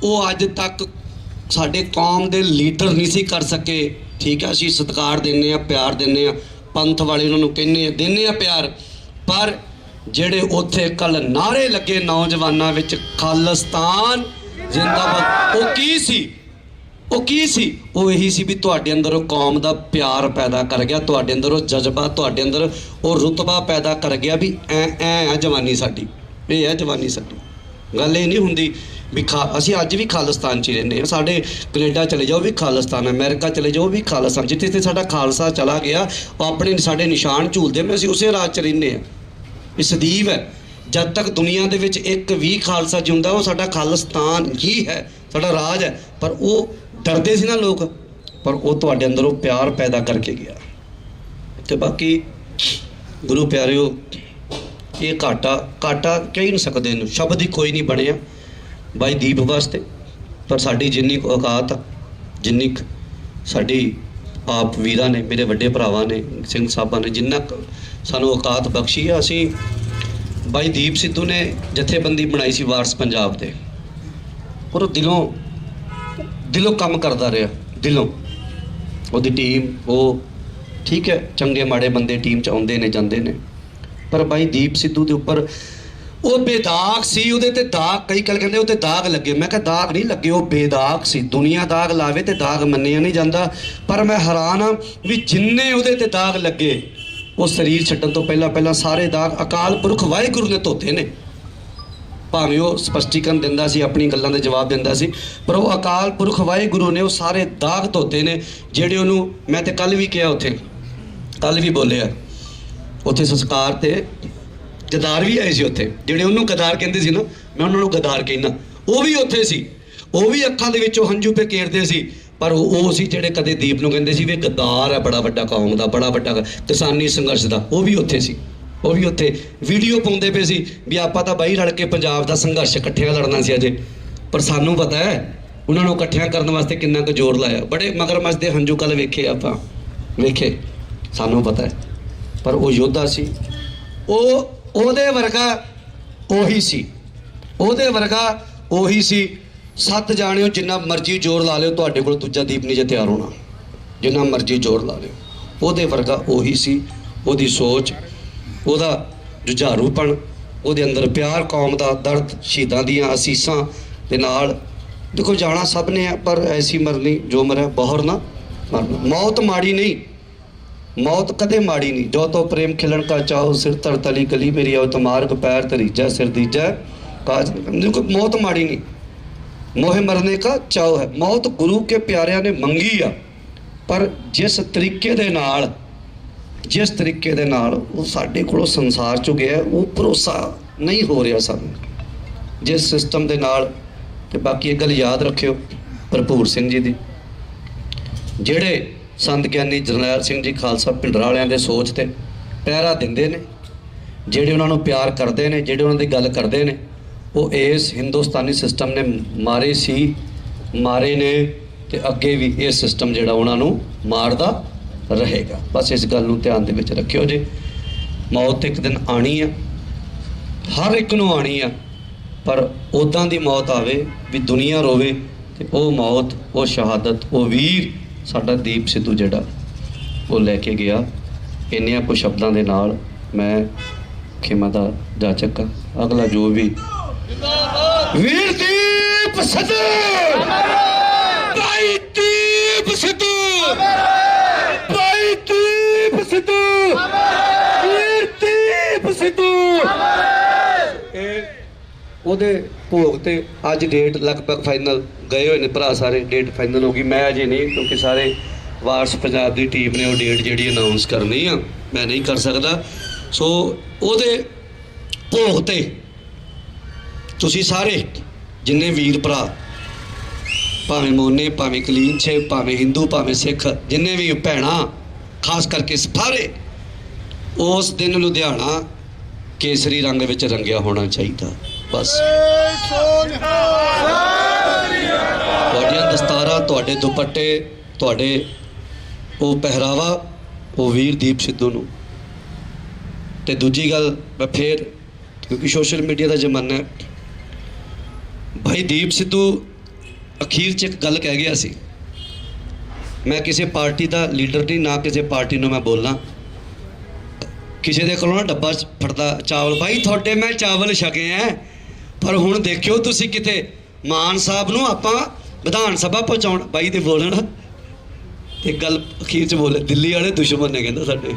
ਉਹ ਅੱਜ ਤੱਕ ਸਾਡੇ ਕੌਮ ਦੇ ਲੀਡਰ ਨਹੀਂ ਸੀ ਕਰ ਸਕੇ। ਠੀਕ ਹੈ, ਅਸੀਂ ਸਤਿਕਾਰ ਦਿੰਦੇ ਹਾਂ, ਪਿਆਰ ਦਿੰਦੇ ਹਾਂ, ਪੰਥ ਵਾਲੇ ਉਹਨਾਂ ਨੂੰ ਦਿੰਦੇ ਹਾਂ ਪਿਆਰ, ਪਰ ਜਿਹੜੇ ਉੱਥੇ ਕੱਲ ਨਾਅਰੇ ਲੱਗੇ ਨੌਜਵਾਨਾਂ ਵਿੱਚ, ਖਾਲਿਸਤਾਨ ਜ਼ਿੰਦਾਬਾਦ, ਉਹ ਕੀ ਸੀ? ਉਹ ਇਹੀ ਸੀ ਵੀ ਤੁਹਾਡੇ ਅੰਦਰ ਉਹ ਕੌਮ ਦਾ ਪਿਆਰ ਪੈਦਾ ਕਰ ਗਿਆ, ਤੁਹਾਡੇ ਅੰਦਰ ਉਹ ਜਜ਼ਬਾ, ਤੁਹਾਡੇ ਅੰਦਰ ਉਹ ਰੁਤਬਾ ਪੈਦਾ ਕਰ ਗਿਆ ਵੀ ਐ ਜਵਾਨੀ ਸਾਡੀ, ਇਹ ਹੈ ਜਵਾਨੀ ਸਾਡੀ। ਗੱਲ ਇਹ ਨਹੀਂ ਹੁੰਦੀ ਵੀ ਅਸੀਂ ਅੱਜ ਵੀ ਖਾਲਿਸਤਾਨ 'ਚ ਹੀ ਰਹਿੰਦੇ ਹਾਂ। ਸਾਡੇ ਕੈਨੇਡਾ ਚਲੇ ਜਾਓ ਵੀ ਖਾਲਿਸਤਾਨ, ਅਮਰੀਕਾ ਚਲੇ ਜਾਓ ਵੀ ਖਾਲਿਸਤਾਨ, ਜਿੱਥੇ ਸਾਡਾ ਖਾਲਸਾ ਚਲਾ ਗਿਆ ਉਹ ਆਪਣੇ ਸਾਡੇ ਨਿਸ਼ਾਨ ਝੂਲਦੇ, ਮੈਂ ਅਸੀਂ ਉਸੇ ਰਾਜ 'ਚ ਰਹਿੰਦੇ ਹਾਂ। ਇਹ ਸਦੀਵ ਹੈ, ਜਦ ਤੱਕ ਦੁਨੀਆ ਦੇ ਵਿੱਚ ਇੱਕ ਵੀ ਖਾਲਸਾ ਜਿਉਂਦਾ ਉਹ ਸਾਡਾ ਖਾਲਿਸਤਾਨ ਹੀ ਹੈ, ਸਾਡਾ ਰਾਜ ਹੈ। ਪਰ ਉਹ ਡਰਦੇ ਸੀ ਨਾ ਲੋਕ, ਪਰ ਉਹ ਤੁਹਾਡੇ ਅੰਦਰ ਉਹ ਪਿਆਰ ਪੈਦਾ ਕਰਕੇ ਗਿਆ। ਤੇ ਬਾਕੀ ਗੁਰੂ ਪਿਆਰਿਓ, ਇਹ ਘਾਟਾ ਕਹਿ ਨਹੀਂ ਸਕਦੇ ਇਹਨੂੰ, ਸ਼ਬਦ ਹੀ ਕੋਈ ਨਹੀਂ ਬਣਿਆ ਬਾਈ ਦੀਪ ਵਾਸਤੇ। ਪਰ ਸਾਡੀ ਜਿੰਨੀ ਕੁ ਔਕਾਤ ਆ, ਜਿੰਨੀ ਕੁ ਸਾਡੀ ਆਪ ਵੀਰਾਂ ਨੇ, ਮੇਰੇ ਵੱਡੇ ਭਰਾਵਾਂ ਨੇ, ਸਿੰਘ ਸਾਹਿਬਾਂ ਨੇ ਜਿੰਨਾ ਸਾਨੂੰ ਔਕਾਤ ਬਖਸ਼ੀ ਆ, ਅਸੀਂ ਬਾਈ ਦੀਪ ਸਿੱਧੂ ਨੇ ਜਥੇਬੰਦੀ ਬਣਾਈ ਸੀ ਵਾਰਸ ਪੰਜਾਬ ਦੇ, ਪਰ ਉਹ ਦਿਲੋਂ ਕੰਮ ਕਰਦਾ ਰਿਹਾ, ਦਿਲੋਂ। ਉਹਦੀ ਟੀਮ, ਉਹ ਠੀਕ ਹੈ, ਚੰਗੇ ਮਾੜੇ ਬੰਦੇ ਟੀਮ 'ਚ ਆਉਂਦੇ ਨੇ ਜਾਂਦੇ ਨੇ, ਪਰ ਬਾਈ ਦੀਪ ਸਿੱਧੂ ਦੇ ਉੱਪਰ ਉਹ ਬੇਦਾਗ ਸੀ, ਉਹਦੇ ਤੇ ਦਾਗ, ਕਈ ਕੱਲ ਕਹਿੰਦੇ ਉਹਤੇ ਦਾਗ ਲੱਗੇ। ਮੈਂ ਕਿਹਾ ਦਾਗ ਨਹੀਂ ਲੱਗੇ, ਉਹ ਬੇਦਾਗ ਸੀ। ਦੁਨੀਆ ਦਾਗ ਲਾਵੇ ਤੇ ਦਾਗ ਮੰਨਿਆ ਨਹੀਂ ਜਾਂਦਾ, ਪਰ ਮੈਂ ਹੈਰਾਨ ਹਾਂ ਵੀ ਜਿੰਨੇ ਉਹਦੇ ਤੇ ਦਾਗ ਲੱਗੇ, ਉਹ ਸਰੀਰ ਛੱਡਣ ਤੋਂ ਪਹਿਲਾਂ ਸਾਰੇ ਦਾਗ ਅਕਾਲ ਪੁਰਖ ਵਾਹਿਗੁਰੂ ਨੇ ਧੋਤੇ ਨੇ। ਭਾਵੇਂ ਉਹ ਸਪਸ਼ਟੀਕਰਨ ਦਿੰਦਾ ਸੀ, ਆਪਣੀ ਗੱਲਾਂ ਦੇ ਜਵਾਬ ਦਿੰਦਾ ਸੀ, ਪਰ ਉਹ ਅਕਾਲ ਪੁਰਖ ਵਾਹਿਗੁਰੂ ਨੇ ਉਹ ਸਾਰੇ ਦਾਗ ਧੋਤੇ ਨੇ ਜਿਹੜੇ ਉਹਨੂੰ। ਮੈਂ ਤੇ ਕੱਲ ਵੀ ਕਿਹਾ, ਉੱਥੇ ਕੱਲ ਵੀ ਬੋਲਿਆ, ਉੱਥੇ ਸੰਸਕਾਰ ਤੇ ਗਦਾਰ ਵੀ ਆਏ ਸੀ ਉੱਥੇ, ਜਿਹੜੇ ਉਹਨੂੰ ਗਦਾਰ ਕਹਿੰਦੇ ਸੀ ਨਾ, ਮੈਂ ਉਹਨਾਂ ਨੂੰ ਗਦਾਰ ਕਹਿੰਦਾ, ਉਹ ਵੀ ਉੱਥੇ ਸੀ। ਉਹ ਵੀ ਅੱਖਾਂ ਦੇ ਵਿੱਚੋਂ ਹੰਝੂ ਪੇ ਕੇਰਦੇ ਸੀ, ਪਰ ਉਹ ਸੀ ਜਿਹੜੇ ਕਦੇ ਦੀਪ ਨੂੰ ਕਹਿੰਦੇ ਸੀ ਵੀ ਗਦਾਰ ਹੈ, ਬੜਾ ਵੱਡਾ ਕੌਮ ਦਾ, ਬੜਾ ਵੱਡਾ ਕਿਸਾਨੀ ਸੰਘਰਸ਼ ਦਾ। ਉਹ ਵੀ ਉੱਥੇ ਸੀ, ਉਹ ਵੀ ਉੱਥੇ ਵੀਡੀਓ ਪਾਉਂਦੇ ਪਏ ਸੀ ਵੀ ਆਪਾਂ ਤਾਂ ਬਾਈ ਰਲ ਕੇ ਪੰਜਾਬ ਦਾ ਸੰਘਰਸ਼ ਇਕੱਠਿਆਂ ਲੜਨਾ ਸੀ ਅਜੇ। ਪਰ ਸਾਨੂੰ ਪਤਾ ਹੈ ਉਹਨਾਂ ਨੂੰ ਇਕੱਠਿਆਂ ਕਰਨ ਵਾਸਤੇ ਕਿੰਨਾ ਕੁ ਜ਼ੋਰ ਲਾਇਆ। ਬੜੇ ਮਗਰਮੱਛ ਦੇ ਹੰਝੂ ਕੱਲ ਵੇਖੇ, ਆਪਾਂ ਵੇਖੇ, ਸਾਨੂੰ ਪਤਾ ਹੈ। ਪਰ ਉਹ ਯੋਧਾ ਸੀ, ਉਹਦੇ ਵਰਗਾ ਉਹੀ ਸੀ, ਉਹਦੇ ਵਰਗਾ ਉਹੀ ਸੀ। 7 ਜਾਣਿਓ ਜਿੰਨਾ ਮਰਜ਼ੀ ਜ਼ੋਰ ਲਾ ਲਿਓ, ਤੁਹਾਡੇ ਕੋਲ ਦੂਜਾ ਦੀਪ ਨਹੀਂ ਜੇ ਤਿਆਰ ਹੋਣਾ, ਜਿੰਨਾ ਮਰਜ਼ੀ ਜ਼ੋਰ ਲਾ ਲਿਓ। ਉਹਦੇ ਵਰਗਾ ਉਹੀ ਸੀ, ਉਹਦੀ ਸੋਚ, ਉਹਦਾ ਜੁਝਾਰੂਪਣ, ਉਹਦੇ ਅੰਦਰ ਪਿਆਰ ਕੌਮ ਦਾ, ਦਰਦ, ਸ਼ਹੀਦਾਂ ਦੀਆਂ ਅਸੀਸਾਂ ਦੇ ਨਾਲ। ਦੇਖੋ ਜਾਣਾ ਸਭ ਨੇ ਆ, ਪਰ ਐਸੀ ਮਰਨੀ ਜੋ ਮਰੇ ਬਹੁਰ ਨਾ ਮਰਨਾ। ਮੌਤ ਮਾੜੀ ਨਹੀਂ, ਮੌਤ ਕਦੇ ਮਾੜੀ ਨਹੀਂ। ਜੋ ਤੋ ਪ੍ਰੇਮ ਖਿਲਣ ਕਾ ਚਾਹੋ, ਸਿਰ ਧਰ ਤਲੀ ਕਲੀ ਮੇਰੀ ਆਉ ਤਮਾਰਗ ਪੈਰ ਤਰੀਜੈ ਸਿਰ ਦੀਜੈ ਕਾਜ। ਦੇਖੋ ਮੌਤ ਮਾੜੀ ਨਹੀਂ, ਮੋਹੇ ਮਰਨੇ ਕਾ ਚਾਉ ਹੈ। ਮੌਤ ਗੁਰੂ ਕੇ ਪਿਆਰਿਆਂ ਨੇ ਮੰਗੀ ਆ, ਪਰ ਜਿਸ ਤਰੀਕੇ ਦੇ ਨਾਲ ਉਹ ਸਾਡੇ ਕੋਲੋਂ ਸੰਸਾਰ ਚੋਂ ਗਿਆ, ਉਹ ਭਰੋਸਾ ਨਹੀਂ ਹੋ ਰਿਹਾ ਸਾਨੂੰ ਜਿਸ ਸਿਸਟਮ ਦੇ ਨਾਲ। ਤੇ ਬਾਕੀ ਇੱਕ ਗੱਲ ਯਾਦ ਰੱਖਿਓ, ਭਰਪੂਰ ਸਿੰਘ ਜੀ ਦੀ, ਜਿਹੜੇ ਸੰਤ ਗਿਆਨੀ ਜਰਨੈਲ ਸਿੰਘ ਜੀ ਖਾਲਸਾ ਭਿੰਡਰਾਂ ਵਾਲਿਆਂ ਦੇ ਸੋਚ ਤੇ ਪਹਿਰਾ ਦਿੰਦੇ ਨੇ, ਜਿਹੜੇ ਉਹਨਾਂ ਨੂੰ ਪਿਆਰ ਕਰਦੇ ਨੇ, ਜਿਹੜੇ ਉਹਨਾਂ ਦੀ ਗੱਲ ਕਰਦੇ ਨੇ, ਉਹ ਇਸ ਹਿੰਦੁਸਤਾਨੀ ਸਿਸਟਮ ਨੇ ਮਾਰੇ ਨੇ, ਤੇ ਅੱਗੇ ਵੀ ਇਹ ਸਿਸਟਮ ਜਿਹੜਾ ਉਹਨਾਂ ਨੂੰ ਮਾਰਦਾ ਰਹੇਗਾ। ਬਸ ਇਸ ਗੱਲ ਨੂੰ ਧਿਆਨ ਦੇ ਵਿੱਚ ਰੱਖਿਓ ਜੀ। ਮੌਤ ਇੱਕ ਦਿਨ ਆਣੀ ਆ, ਹਰ ਇੱਕ ਨੂੰ ਆਣੀ ਆ, ਪਰ ਉੱਦਾਂ ਦੀ ਮੌਤ ਆਵੇ ਵੀ ਦੁਨੀਆ ਰੋਵੇ, ਤੇ ਉਹ ਮੌਤ, ਉਹ ਸ਼ਹਾਦਤ, ਉਹ ਵੀਰ ਸਾਡਾ ਦੀਪ ਸਿੱਧੂ ਜਿਹੜਾ ਉਹ ਲੈ ਕੇ ਗਿਆ। ਇੰਨਿਆਂ ਕੁ ਸ਼ਬਦਾਂ ਦੇ ਨਾਲ ਮੈਂ ਖਿਮਾ ਦਾ ਜਾਚਕ। ਅਗਲਾ ਜੋ ਵੀ ਵੀਰ ਦੀਪ ਸਿੱਧੂ, ਭਾਈ ਦੀਪ ਸਿੱਧੂ, ਭਾਈ ਦੀਪ ਸਿੱਧੂ, ਵੀਰ ਦੀਪ ਸਿੱਧੂ। ਉਹਦੇ ਭੋਗ ਤੇ ਅੱਜ ਡੇਟ ਲਗਭਗ ਫਾਈਨਲ ਗਏ ਹੋਏ ਨੇ ਭਰਾ ਸਾਰੇ, ਡੇਟ ਫਾਈਨਲ ਹੋ ਗਈ। ਮੈਂ ਅਜੇ ਨਹੀਂ, ਕਿਉਂਕਿ ਸਾਰੇ ਵਾਰਸ ਪੰਜਾਬ ਦੀ ਟੀਮ ਨੇ ਉਹ ਡੇਟ ਜਿਹੜੀ ਅਨਾਉਂਸ ਕਰਨੀ ਆ, ਮੈਂ ਨਹੀਂ ਕਰ ਸਕਦਾ। ਸੋ ਉਹਦੇ ਭੋਗ ਤੇ ਤੁਸੀਂ ਸਾਰੇ ਜਿੰਨੇ ਵੀਰ ਭਰਾ, ਭਾਵੇਂ ਮੋਨੇ, ਭਾਵੇਂ ਕਲੀਨਛੇ, ਭਾਵੇਂ ਹਿੰਦੂ, ਭਾਵੇਂ ਸਿੱਖ, ਜਿੰਨੇ ਵੀ ਭੈਣਾਂ, ਖਾਸ ਕਰਕੇ ਸਾਰੇ, ਉਸ ਦਿਨ ਲੁਧਿਆਣਾ ਕੇਸਰੀ ਰੰਗ ਵਿੱਚ ਰੰਗਿਆ ਹੋਣਾ ਚਾਹੀਦਾ। ਬਸ ਤੁਹਾਡੀਆਂ ਦਸਤਾਰਾਂ, ਤੁਹਾਡੇ ਦੁਪੱਟੇ, ਤੁਹਾਡੇ ਉਹ ਪਹਿਰਾਵਾ, ਉਹ ਵੀਰ ਦੀਪ ਸਿੱਧੂ ਨੂੰ। ਤੇ ਦੂਜੀ ਗੱਲ, ਮੈਂ ਫੇਰ, ਕਿਉਂਕਿ ਸੋਸ਼ਲ ਮੀਡੀਆ ਦਾ ਜ਼ਮਾਨਾ ਹੈ, ਭਾਈ ਦੀਪ ਸਿੱਧੂ ਅਖੀਰ 'ਚ ਇੱਕ ਗੱਲ ਕਹਿ ਗਿਆ ਸੀ, ਮੈਂ ਕਿਸੇ ਪਾਰਟੀ ਦਾ ਲੀਡਰ ਨਹੀਂ, ਨਾ ਕਿਸੇ ਪਾਰਟੀ ਨੂੰ ਮੈਂ ਬੋਲਾਂ, ਕਿਸੇ ਦੇ ਕੋਲੋਂ ਨਾ ਡੱਬਾ ਫੜਦਾ ਚਾਵਲ, ਭਾਈ ਤੁਹਾਡੇ ਮੈਂ ਚਾਵਲ ਛਕੇ ਹੈ, ਪਰ ਹੁਣ ਦੇਖਿਓ ਤੁਸੀਂ ਕਿਤੇ ਮਾਨ ਸਾਹਿਬ ਨੂੰ ਆਪਾਂ ਵਿਧਾਨ ਸਭਾ ਪਹੁੰਚਾਉਣ, ਬਾਈ ਦੇ ਬੋਲਣ। ਇੱਕ ਗੱਲ ਅਖੀਰ 'ਚ ਬੋਲੇ, ਦਿੱਲੀ ਵਾਲੇ ਦੁਸ਼ਮਣ ਨੇ ਕਹਿੰਦਾ ਸਾਡੇ।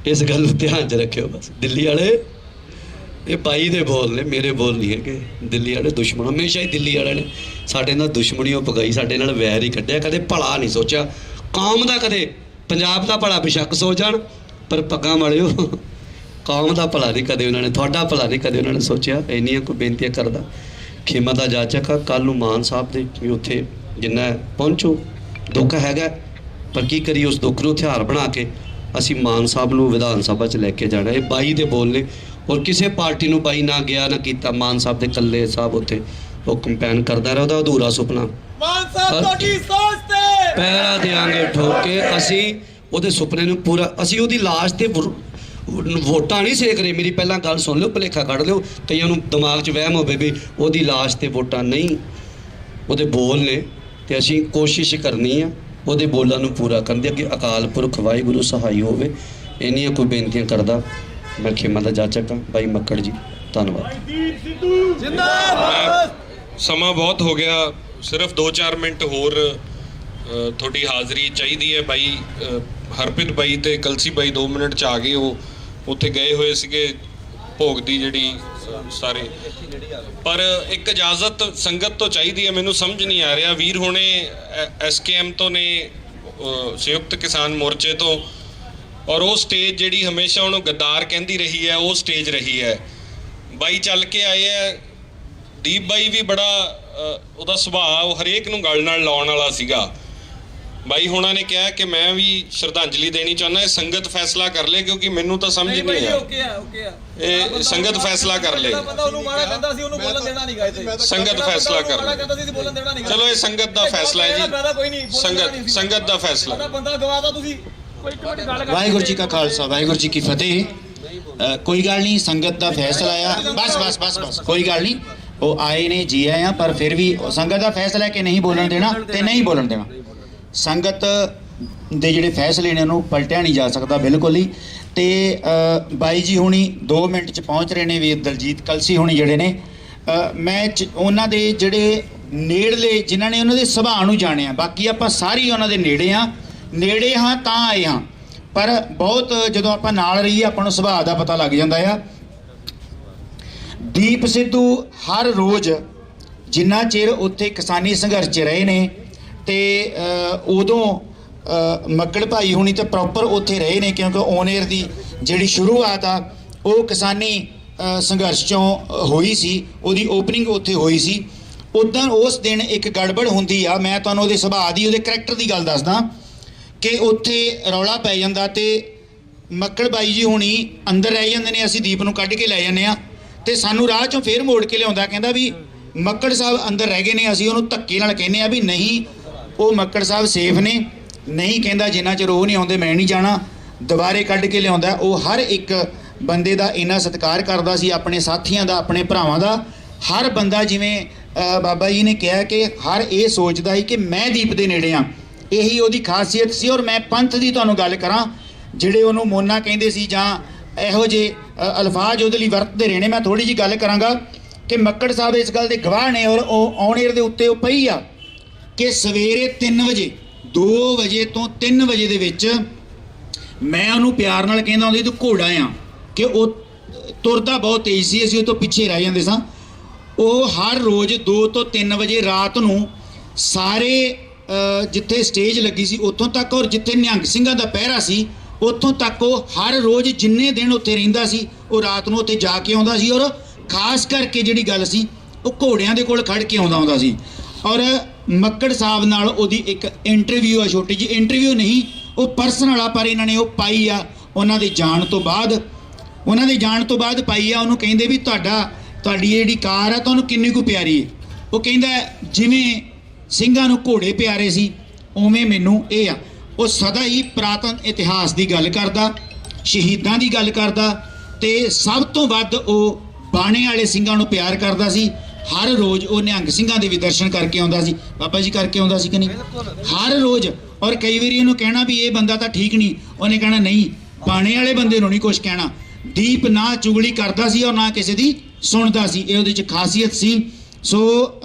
ਇਸ ਗੱਲ ਨੂੰ ਧਿਆਨ 'ਚ ਰੱਖਿਓ ਬਸ। ਦਿੱਲੀ ਵਾਲੇ, ਇਹ ਬਾਈ ਦੇ ਬੋਲ ਨੇ, ਮੇਰੇ ਬੋਲ ਨਹੀਂ ਹੈਗੇ। ਦਿੱਲੀ ਵਾਲੇ ਦੁਸ਼ਮਣ, ਹਮੇਸ਼ਾ ਹੀ ਦਿੱਲੀ ਵਾਲਿਆਂ ਨੇ ਸਾਡੇ ਨਾਲ ਦੁਸ਼ਮਣੀਓ ਪਕਾਈ, ਸਾਡੇ ਨਾਲ ਵੈਰ ਹੀ ਕੱਢਿਆ, ਕਦੇ ਭਲਾ ਨਹੀਂ ਸੋਚਿਆ ਕੌਮ ਦਾ, ਕਦੇ ਪੰਜਾਬ ਦਾ ਭਲਾ ਬੇਸ਼ੱਕ ਸੋਚ ਜਾਣ, ਪਰ ਪੱਗਾਂ ਵਾਲਿਓ ਕੌਮ ਦਾ ਭਲਾ ਨਹੀਂ ਕਦੇ ਉਹਨਾਂ ਨੇ, ਤੁਹਾਡਾ ਭਲਾ ਨਹੀਂ ਕਦੇ ਉਹਨਾਂ ਨੇ ਸੋਚਿਆ। ਇੰਨੀਆਂ ਕੋਈ ਬੇਨਤੀਆਂ ਕਰਦਾ, ਖੇਮਾ ਦਾ ਜਾਚਕ ਆ। ਕੱਲ੍ਹ ਨੂੰ ਮਾਨ ਸਾਹਿਬ ਦੇ ਵੀ ਉੱਥੇ ਜਿੰਨਾ ਪਹੁੰਚੋ, ਦੁੱਖ ਹੈਗਾ, ਪਰ ਕੀ ਕਰੀਏ, ਉਸ ਦੁੱਖ ਨੂੰ ਹਥਿਆਰ ਬਣਾ ਕੇ ਅਸੀਂ ਮਾਨ ਸਾਹਿਬ ਨੂੰ ਵਿਧਾਨ ਸਭਾ 'ਚ ਲੈ ਕੇ ਜਾਣਾ। ਇਹ ਬਾਈ ਦੇ ਬੋਲ ਨੇ, ਔਰ ਕਿਸੇ ਪਾਰਟੀ ਨੂੰ ਬਾਈ ਨਾ ਗਿਆ ਨਾ ਕੀਤਾ। ਮਾਨ ਸਾਹਿਬ ਦੇ ਇਕੱਲੇ ਸਾਹਿਬ ਉੱਥੇ ਉਹ ਕੰਪੇਨ ਕਰਦਾ ਰਿਹਾ, ਉਹਦਾ ਅਧੂਰਾ ਸੁਪਨਾ। ਮਾਨ ਸਾਹਿਬ ਤੁਹਾਡੀ ਸੋਚ ਤੇ ਪਹਿਰਾ ਦਿਆਂਗੇ ਠੋਕ ਕੇ, ਅਸੀਂ ਉਹਦੇ ਸੁਪਨੇ ਨੂੰ ਪੂਰਾ। ਅਸੀਂ ਉਹਦੀ ਲਾਸ਼ ਤੇ ਵੋਟਾਂ ਨਹੀਂ ਸੇਕ ਰਹੇ। ਮੇਰੀ ਪਹਿਲਾਂ ਗੱਲ ਸੁਣ ਲਿਓ, ਭੁਲੇਖਾ ਕੱਢ ਲਿਓ, ਕਈਆਂ ਨੂੰ ਦਿਮਾਗ 'ਚ ਵਹਿਮ ਹੋਵੇ ਵੀ ਉਹਦੀ ਲਾਸ਼ ਤੇ ਵੋਟਾਂ ਨਹੀਂ। ਉਹਦੇ ਬੋਲ ਨੇ, ਤੇ ਅਸੀਂ ਕੋਸ਼ਿਸ਼ ਕਰਨੀ ਆ ਉਹਦੇ ਬੋਲਾਂ ਨੂੰ ਪੂਰਾ ਕਰਨ ਦੀ। ਅੱਗੇ ਅਕਾਲ ਪੁਰਖ ਵਾਹਿਗੁਰੂ ਸਹਾਈ ਹੋਵੇ। ਇੰਨੀਆਂ ਕੋਈ ਬੇਨਤੀਆਂ ਕਰਦਾ, ਮੈਂ ਖੇਮਾ ਦਾ ਜਾਚਕ ਹਾਂ। ਬਾਈ ਮੱਕੜ ਜੀ ਧੰਨਵਾਦ। ਸਮਾਂ ਬਹੁਤ ਹੋ ਗਿਆ, ਸਿਰਫ 2-4 ਮਿੰਟ ਹੋਰ ਤੁਹਾਡੀ ਹਾਜ਼ਰੀ ਚਾਹੀਦੀ ਹੈ। ਬਾਈ ਹਰਪ੍ਰੀਤ ਬਾਈ ਤੇ ਕਲਸੀ ਬਾਈ 2 ਮਿੰਟ 'ਚ ਆ ਗਏ, ਉਹ ਉੱਥੇ ਗਏ ਹੋਏ ਸੀਗੇ ਭੋਗ ਦੀ ਜਿਹੜੀ ਸਾਰੇ, ਪਰ ਇੱਕ ਇਜਾਜ਼ਤ ਸੰਗਤ ਤੋਂ ਚਾਹੀਦੀ ਹੈ। ਮੈਨੂੰ ਸਮਝ ਨਹੀਂ ਆ ਰਿਹਾ, ਵੀਰ ਹੁਣੇ SKM ਤੋਂ ਨੇ, ਸੰਯੁਕਤ ਕਿਸਾਨ ਮੋਰਚੇ ਤੋਂ, ਔਰ ਉਹ ਸਟੇਜ ਜਿਹੜੀ ਹਮੇਸ਼ਾ ਉਹਨੂੰ ਗੱਦਾਰ ਕਹਿੰਦੀ ਰਹੀ ਹੈ, ਉਹ ਸਟੇਜ ਰਹੀ ਹੈ। ਬਾਈ ਚੱਲ ਕੇ ਆਏ ਹੈ, ਦੀਪ ਬਾਈ ਵੀ ਬੜਾ ਉਹਦਾ ਸੁਭਾਅ ਉਹ ਹਰੇਕ ਨੂੰ ਗੱਲ ਨਾਲ ਲਾਉਣ ਵਾਲਾ ਸੀਗਾ। ਬਾਈ ਹੁਣਾਂ ਨੇ ਕਿਹਾ ਕਿ ਮੈਂ ਵੀ ਸ਼ਰਧਾਂਜਲੀ ਦੇਣੀ ਚਾਹੁੰਦਾ, ਇਹ ਸੰਗਤ ਫੈਸਲਾ ਕਰ ਲੇ, ਕਿਉਂਕਿ ਮੈਨੂੰ ਤਾਂ ਸਮਝ ਨਹੀਂ ਆ। ਇਹ ਸੰਗਤ ਫੈਸਲਾ ਕਰ ਲੇ, ਸੰਗਤ ਫੈਸਲਾ ਕਰ ਲੇ। ਚਲੋ ਇਹ ਸੰਗਤ ਦਾ ਫੈਸਲਾ ਹੈ ਜੀ, ਸੰਗਤ ਦਾ ਫੈਸਲਾ। ਵਾਹਿਗੁਰੂ ਜੀ ਕਾ ਖਾਲਸਾ ਵਾਹਿਗੁਰੂ ਜੀ ਕੀ ਫਤਿਹ। ਕੋਈ ਗੱਲ ਨਹੀਂ, ਸੰਗਤ ਦਾ ਫੈਸਲਾ ਆ। ਬਸ ਕੋਈ ਗੱਲ ਨਹੀਂ, ਉਹ ਆਏ ਨੇ ਜੀ ਆਏ ਆ, ਪਰ ਫਿਰ ਵੀ ਸੰਗਤ ਦਾ ਫੈਸਲਾ ਹੈ ਕਿ ਨਹੀਂ ਬੋਲਣ ਦੇਣਾ ਤੇ ਨਹੀਂ ਬੋਲਣ ਦੇਣਾ। ਸੰਗਤ ਦੇ ਜਿਹੜੇ ਫੈਸਲੇ ਨੇ ਉਹਨੂੰ ਪਲਟਿਆ ਨਹੀਂ ਜਾ ਸਕਦਾ ਬਿਲਕੁਲ ਹੀ। ਤੇ ਬਾਈ ਜੀ ਹੁਣੀ 2 ਮਿੰਟ 'ਚ ਪਹੁੰਚ ਰਹੇ ਨੇ। ਵੀਰ ਦਲਜੀਤ ਕਲਸੀ ਹੁਣੀ ਜਿਹੜੇ ਨੇ, ਮੈਂ ਉਹਨਾਂ ਦੇ ਜਿਹੜੇ ਨੇੜਲੇ ਜਿਨ੍ਹਾਂ ਨੇ ਉਹਨਾਂ ਦੇ ਸੁਭਾਅ ਨੂੰ ਜਾਣਿਆ, ਬਾਕੀ ਆਪਾਂ ਸਾਰੇ ਉਹਨਾਂ ਦੇ ਨੇੜੇ ਹਾਂ ਤਾਂ ਆਏ ਹਾਂ, ਪਰ ਬਹੁਤ ਜਦੋਂ ਆਪਾਂ ਨਾਲ ਰਹੀਏ ਆਪਾਂ ਨੂੰ ਸੁਭਾਅ ਦਾ ਪਤਾ ਲੱਗ ਜਾਂਦਾ ਆ। ਦੀਪ ਸਿੱਧੂ ਹਰ ਰੋਜ਼ ਜਿੰਨਾ ਚਿਰ ਉੱਥੇ ਕਿਸਾਨੀ ਸੰਘਰਸ਼ 'ਚ ਰਹੇ ਨੇ ਤੇ ਉਦੋਂ ਮੱਕੜ ਭਾਈ ਹੁਣੀ ਤਾਂ ਪ੍ਰੋਪਰ ਉੱਥੇ ਰਹੇ ਨੇ, ਕਿਉਂਕਿ ਓਨੇਰ ਦੀ ਜਿਹੜੀ ਸ਼ੁਰੂਆਤ ਆ ਉਹ ਕਿਸਾਨੀ ਸੰਘਰਸ਼ 'ਚੋਂ ਹੋਈ ਸੀ, ਉਹਦੀ ਓਪਨਿੰਗ ਉੱਥੇ ਹੋਈ ਸੀ। ਉੱਦਾਂ ਉਸ ਦਿਨ ਇੱਕ ਗੜਬੜ ਹੁੰਦੀ ਆ, ਮੈਂ ਤੁਹਾਨੂੰ ਉਹਦੇ ਸੁਭਾਅ ਦੀ, ਉਹਦੇ ਕਰੈਕਟਰ ਦੀ ਗੱਲ ਦੱਸਦਾ ਕਿ ਉੱਥੇ ਰੌਲਾ ਪੈ ਜਾਂਦਾ ਤੇ ਮੱਕੜ ਬਾਈ ਜੀ ਹੁਣੀ ਅੰਦਰ ਰਹਿ ਜਾਂਦੇ ਨੇ, ਅਸੀਂ ਦੀਪ ਨੂੰ ਕੱਢ ਕੇ ਲੈ ਜਾਂਦੇ ਆ ਤੇ ਸਾਨੂੰ ਰਾਹ 'ਚੋਂ ਫੇਰ ਮੋੜ ਕੇ ਲਿਆਉਂਦਾ, ਕਹਿੰਦਾ ਵੀ ਮੱਕੜ ਸਾਹਿਬ ਅੰਦਰ ਰਹਿ ਗਏ ਨੇ। ਅਸੀਂ ਉਹਨੂੰ ਧੱਕੇ ਨਾਲ ਕਹਿੰਦੇ ਆ ਵੀ ਨਹੀਂ, ਉਹ ਮੱਕੜ ਸਾਹਿਬ ਸੇਫ ਨੇ। ਨਹੀਂ ਕਹਿੰਦਾ, ਜਿੰਨਾ ਚਿਰ ਉਹ ਨਹੀਂ ਆਉਂਦੇ ਮੈਂ ਨਹੀਂ ਜਾਣਾ। ਦੁਬਾਰੇ ਕੱਢ ਕੇ ਲਿਆਉਂਦਾ। ਉਹ ਹਰ ਇੱਕ ਬੰਦੇ ਦਾ ਇੰਨਾ ਸਤਿਕਾਰ ਕਰਦਾ ਸੀ, ਆਪਣੇ ਸਾਥੀਆਂ ਦਾ, ਆਪਣੇ ਭਰਾਵਾਂ ਦਾ। ਹਰ ਬੰਦਾ, ਜਿਵੇਂ ਬਾਬਾ ਜੀ ਨੇ ਕਿਹਾ ਕਿ ਹਰ ਇਹ ਸੋਚਦਾ ਸੀ ਕਿ ਮੈਂ ਦੀਪ ਦੇ ਨੇੜੇ ਆ, ਇਹੀ ਉਹਦੀ ਖਾਸੀਅਤ ਸੀ। ਔਰ ਮੈਂ ਪੰਥ ਦੀ ਤੁਹਾਨੂੰ ਗੱਲ ਕਰਾਂ, ਜਿਹੜੇ ਉਹਨੂੰ ਮੋਨਾ ਕਹਿੰਦੇ ਸੀ ਜਾਂ ਇਹੋ ਜਿਹੇ ਅਲਫਾਜ਼ ਉਹਦੇ ਲਈ ਵਰਤਦੇ ਰਹੇ ਨੇ, ਮੈਂ ਥੋੜ੍ਹੀ ਜਿਹੀ ਗੱਲ ਕਰਾਂਗਾ ਕਿ ਮੱਕੜ ਸਾਹਿਬ ਇਸ ਗੱਲ ਦੇ ਗਵਾਹ ਨੇ। ਔਰ ਉਹ ਔਨੇਰ ਦੇ ਉੱਤੇ ਉਹ ਪਈ ਆ ਕਿ ਸਵੇਰੇ 3 ਵਜੇ 2 ਵਜੇ ਤੋਂ 3 ਵਜੇ ਦੇ ਵਿੱਚ ਮੈਂ ਉਹਨੂੰ ਪਿਆਰ ਨਾਲ ਕਹਿੰਦਾ ਹੁੰਦੀ ਤੂੰ ਘੋੜਾ ਆ, ਕਿ ਉਹ ਤੁਰਦਾ ਬਹੁਤ ਤੇਜ਼ ਸੀ, ਅਸੀਂ ਉਹ ਤੋਂ ਪਿੱਛੇ ਰਹਿ ਜਾਂਦੇ ਸਾਂ। ਉਹ ਹਰ ਰੋਜ਼ 2 ਤੋਂ 3 ਵਜੇ ਰਾਤ ਨੂੰ ਸਾਰੇ ਜਿੱਥੇ ਸਟੇਜ ਲੱਗੀ ਸੀ ਉੱਥੋਂ ਤੱਕ, ਔਰ ਜਿੱਥੇ ਨਿਹੰਗ ਸਿੰਘਾਂ ਦਾ ਪਹਿਰਾ ਸੀ ਉੱਥੋਂ ਤੱਕ, ਉਹ ਹਰ ਰੋਜ਼ ਜਿੰਨੇ ਦਿਨ ਉੱਥੇ ਰਹਿੰਦਾ ਸੀ ਉਹ ਰਾਤ ਨੂੰ ਉੱਥੇ ਜਾ ਕੇ ਆਉਂਦਾ ਸੀ। ਔਰ ਖਾਸ ਕਰਕੇ ਜਿਹੜੀ ਗੱਲ ਸੀ, ਉਹ ਘੋੜਿਆਂ ਦੇ ਕੋਲ ਖੜ ਕੇ ਆਉਂਦਾ ਸੀ। ਔਰ ਮੱਕੜ ਸਾਹਿਬ ਨਾਲ ਉਹਦੀ ਇੱਕ ਇੰਟਰਵਿਊ ਆ, ਛੋਟੀ ਜਿਹੀ ਇੰਟਰਵਿਊ ਨਹੀਂ, ਉਹ ਪਰਸਨਲ ਆ, ਪਰ ਇਹਨਾਂ ਨੇ ਉਹ ਪਾਈ ਆ ਉਹਨਾਂ ਦੇ ਜਾਣ ਤੋਂ ਬਾਅਦ ਪਾਈ ਆ। ਉਹਨੂੰ ਕਹਿੰਦੇ ਵੀ ਤੁਹਾਡੀ ਜਿਹੜੀ ਕਾਰ ਆ ਤੁਹਾਨੂੰ ਕਿੰਨੀ ਕੁ ਪਿਆਰੀ ਹੈ? ਉਹ ਕਹਿੰਦਾ ਜਿਵੇਂ ਸਿੰਘਾਂ ਨੂੰ ਘੋੜੇ ਪਿਆਰੇ ਸੀ ਉਵੇਂ ਮੈਨੂੰ ਇਹ ਆ। ਉਹ ਸਦਾ ਹੀ ਪੁਰਾਤਨ ਇਤਿਹਾਸ ਦੀ ਗੱਲ ਕਰਦਾ, ਸ਼ਹੀਦਾਂ ਦੀ ਗੱਲ ਕਰਦਾ, ਤੇ ਸਭ ਤੋਂ ਵੱਧ ਉਹ ਬਾਣੇ ਵਾਲੇ ਸਿੰਘਾਂ ਨੂੰ ਪਿਆਰ ਕਰਦਾ ਸੀ। ਹਰ ਰੋਜ਼ ਉਹ ਨਿਹੰਗ ਸਿੰਘਾਂ ਦੇ ਵੀ ਦਰਸ਼ਨ ਕਰਕੇ ਆਉਂਦਾ ਸੀ। ਬਾਬਾ ਜੀ ਕਰਕੇ ਆਉਂਦਾ ਸੀ ਕਿ ਨਹੀਂ? ਹਰ ਰੋਜ਼। ਔਰ ਕਈ ਵਾਰੀ ਉਹਨੂੰ ਕਹਿਣਾ ਵੀ ਇਹ ਬੰਦਾ ਤਾਂ ਠੀਕ ਨਹੀਂ, ਉਹਨੇ ਕਹਿਣਾ ਨਹੀਂ, ਬਾਣੇ ਵਾਲੇ ਬੰਦੇ ਨੂੰ ਨਹੀਂ ਕੁਛ ਕਹਿਣਾ। ਦੀਪ ਨਾ ਚੁਗਲੀ ਕਰਦਾ ਸੀ ਔਰ ਨਾ ਕਿਸੇ ਦੀ ਸੁਣਦਾ ਸੀ, ਇਹ ਉਹਦੇ 'ਚ ਖਾਸੀਅਤ ਸੀ। ਸੋ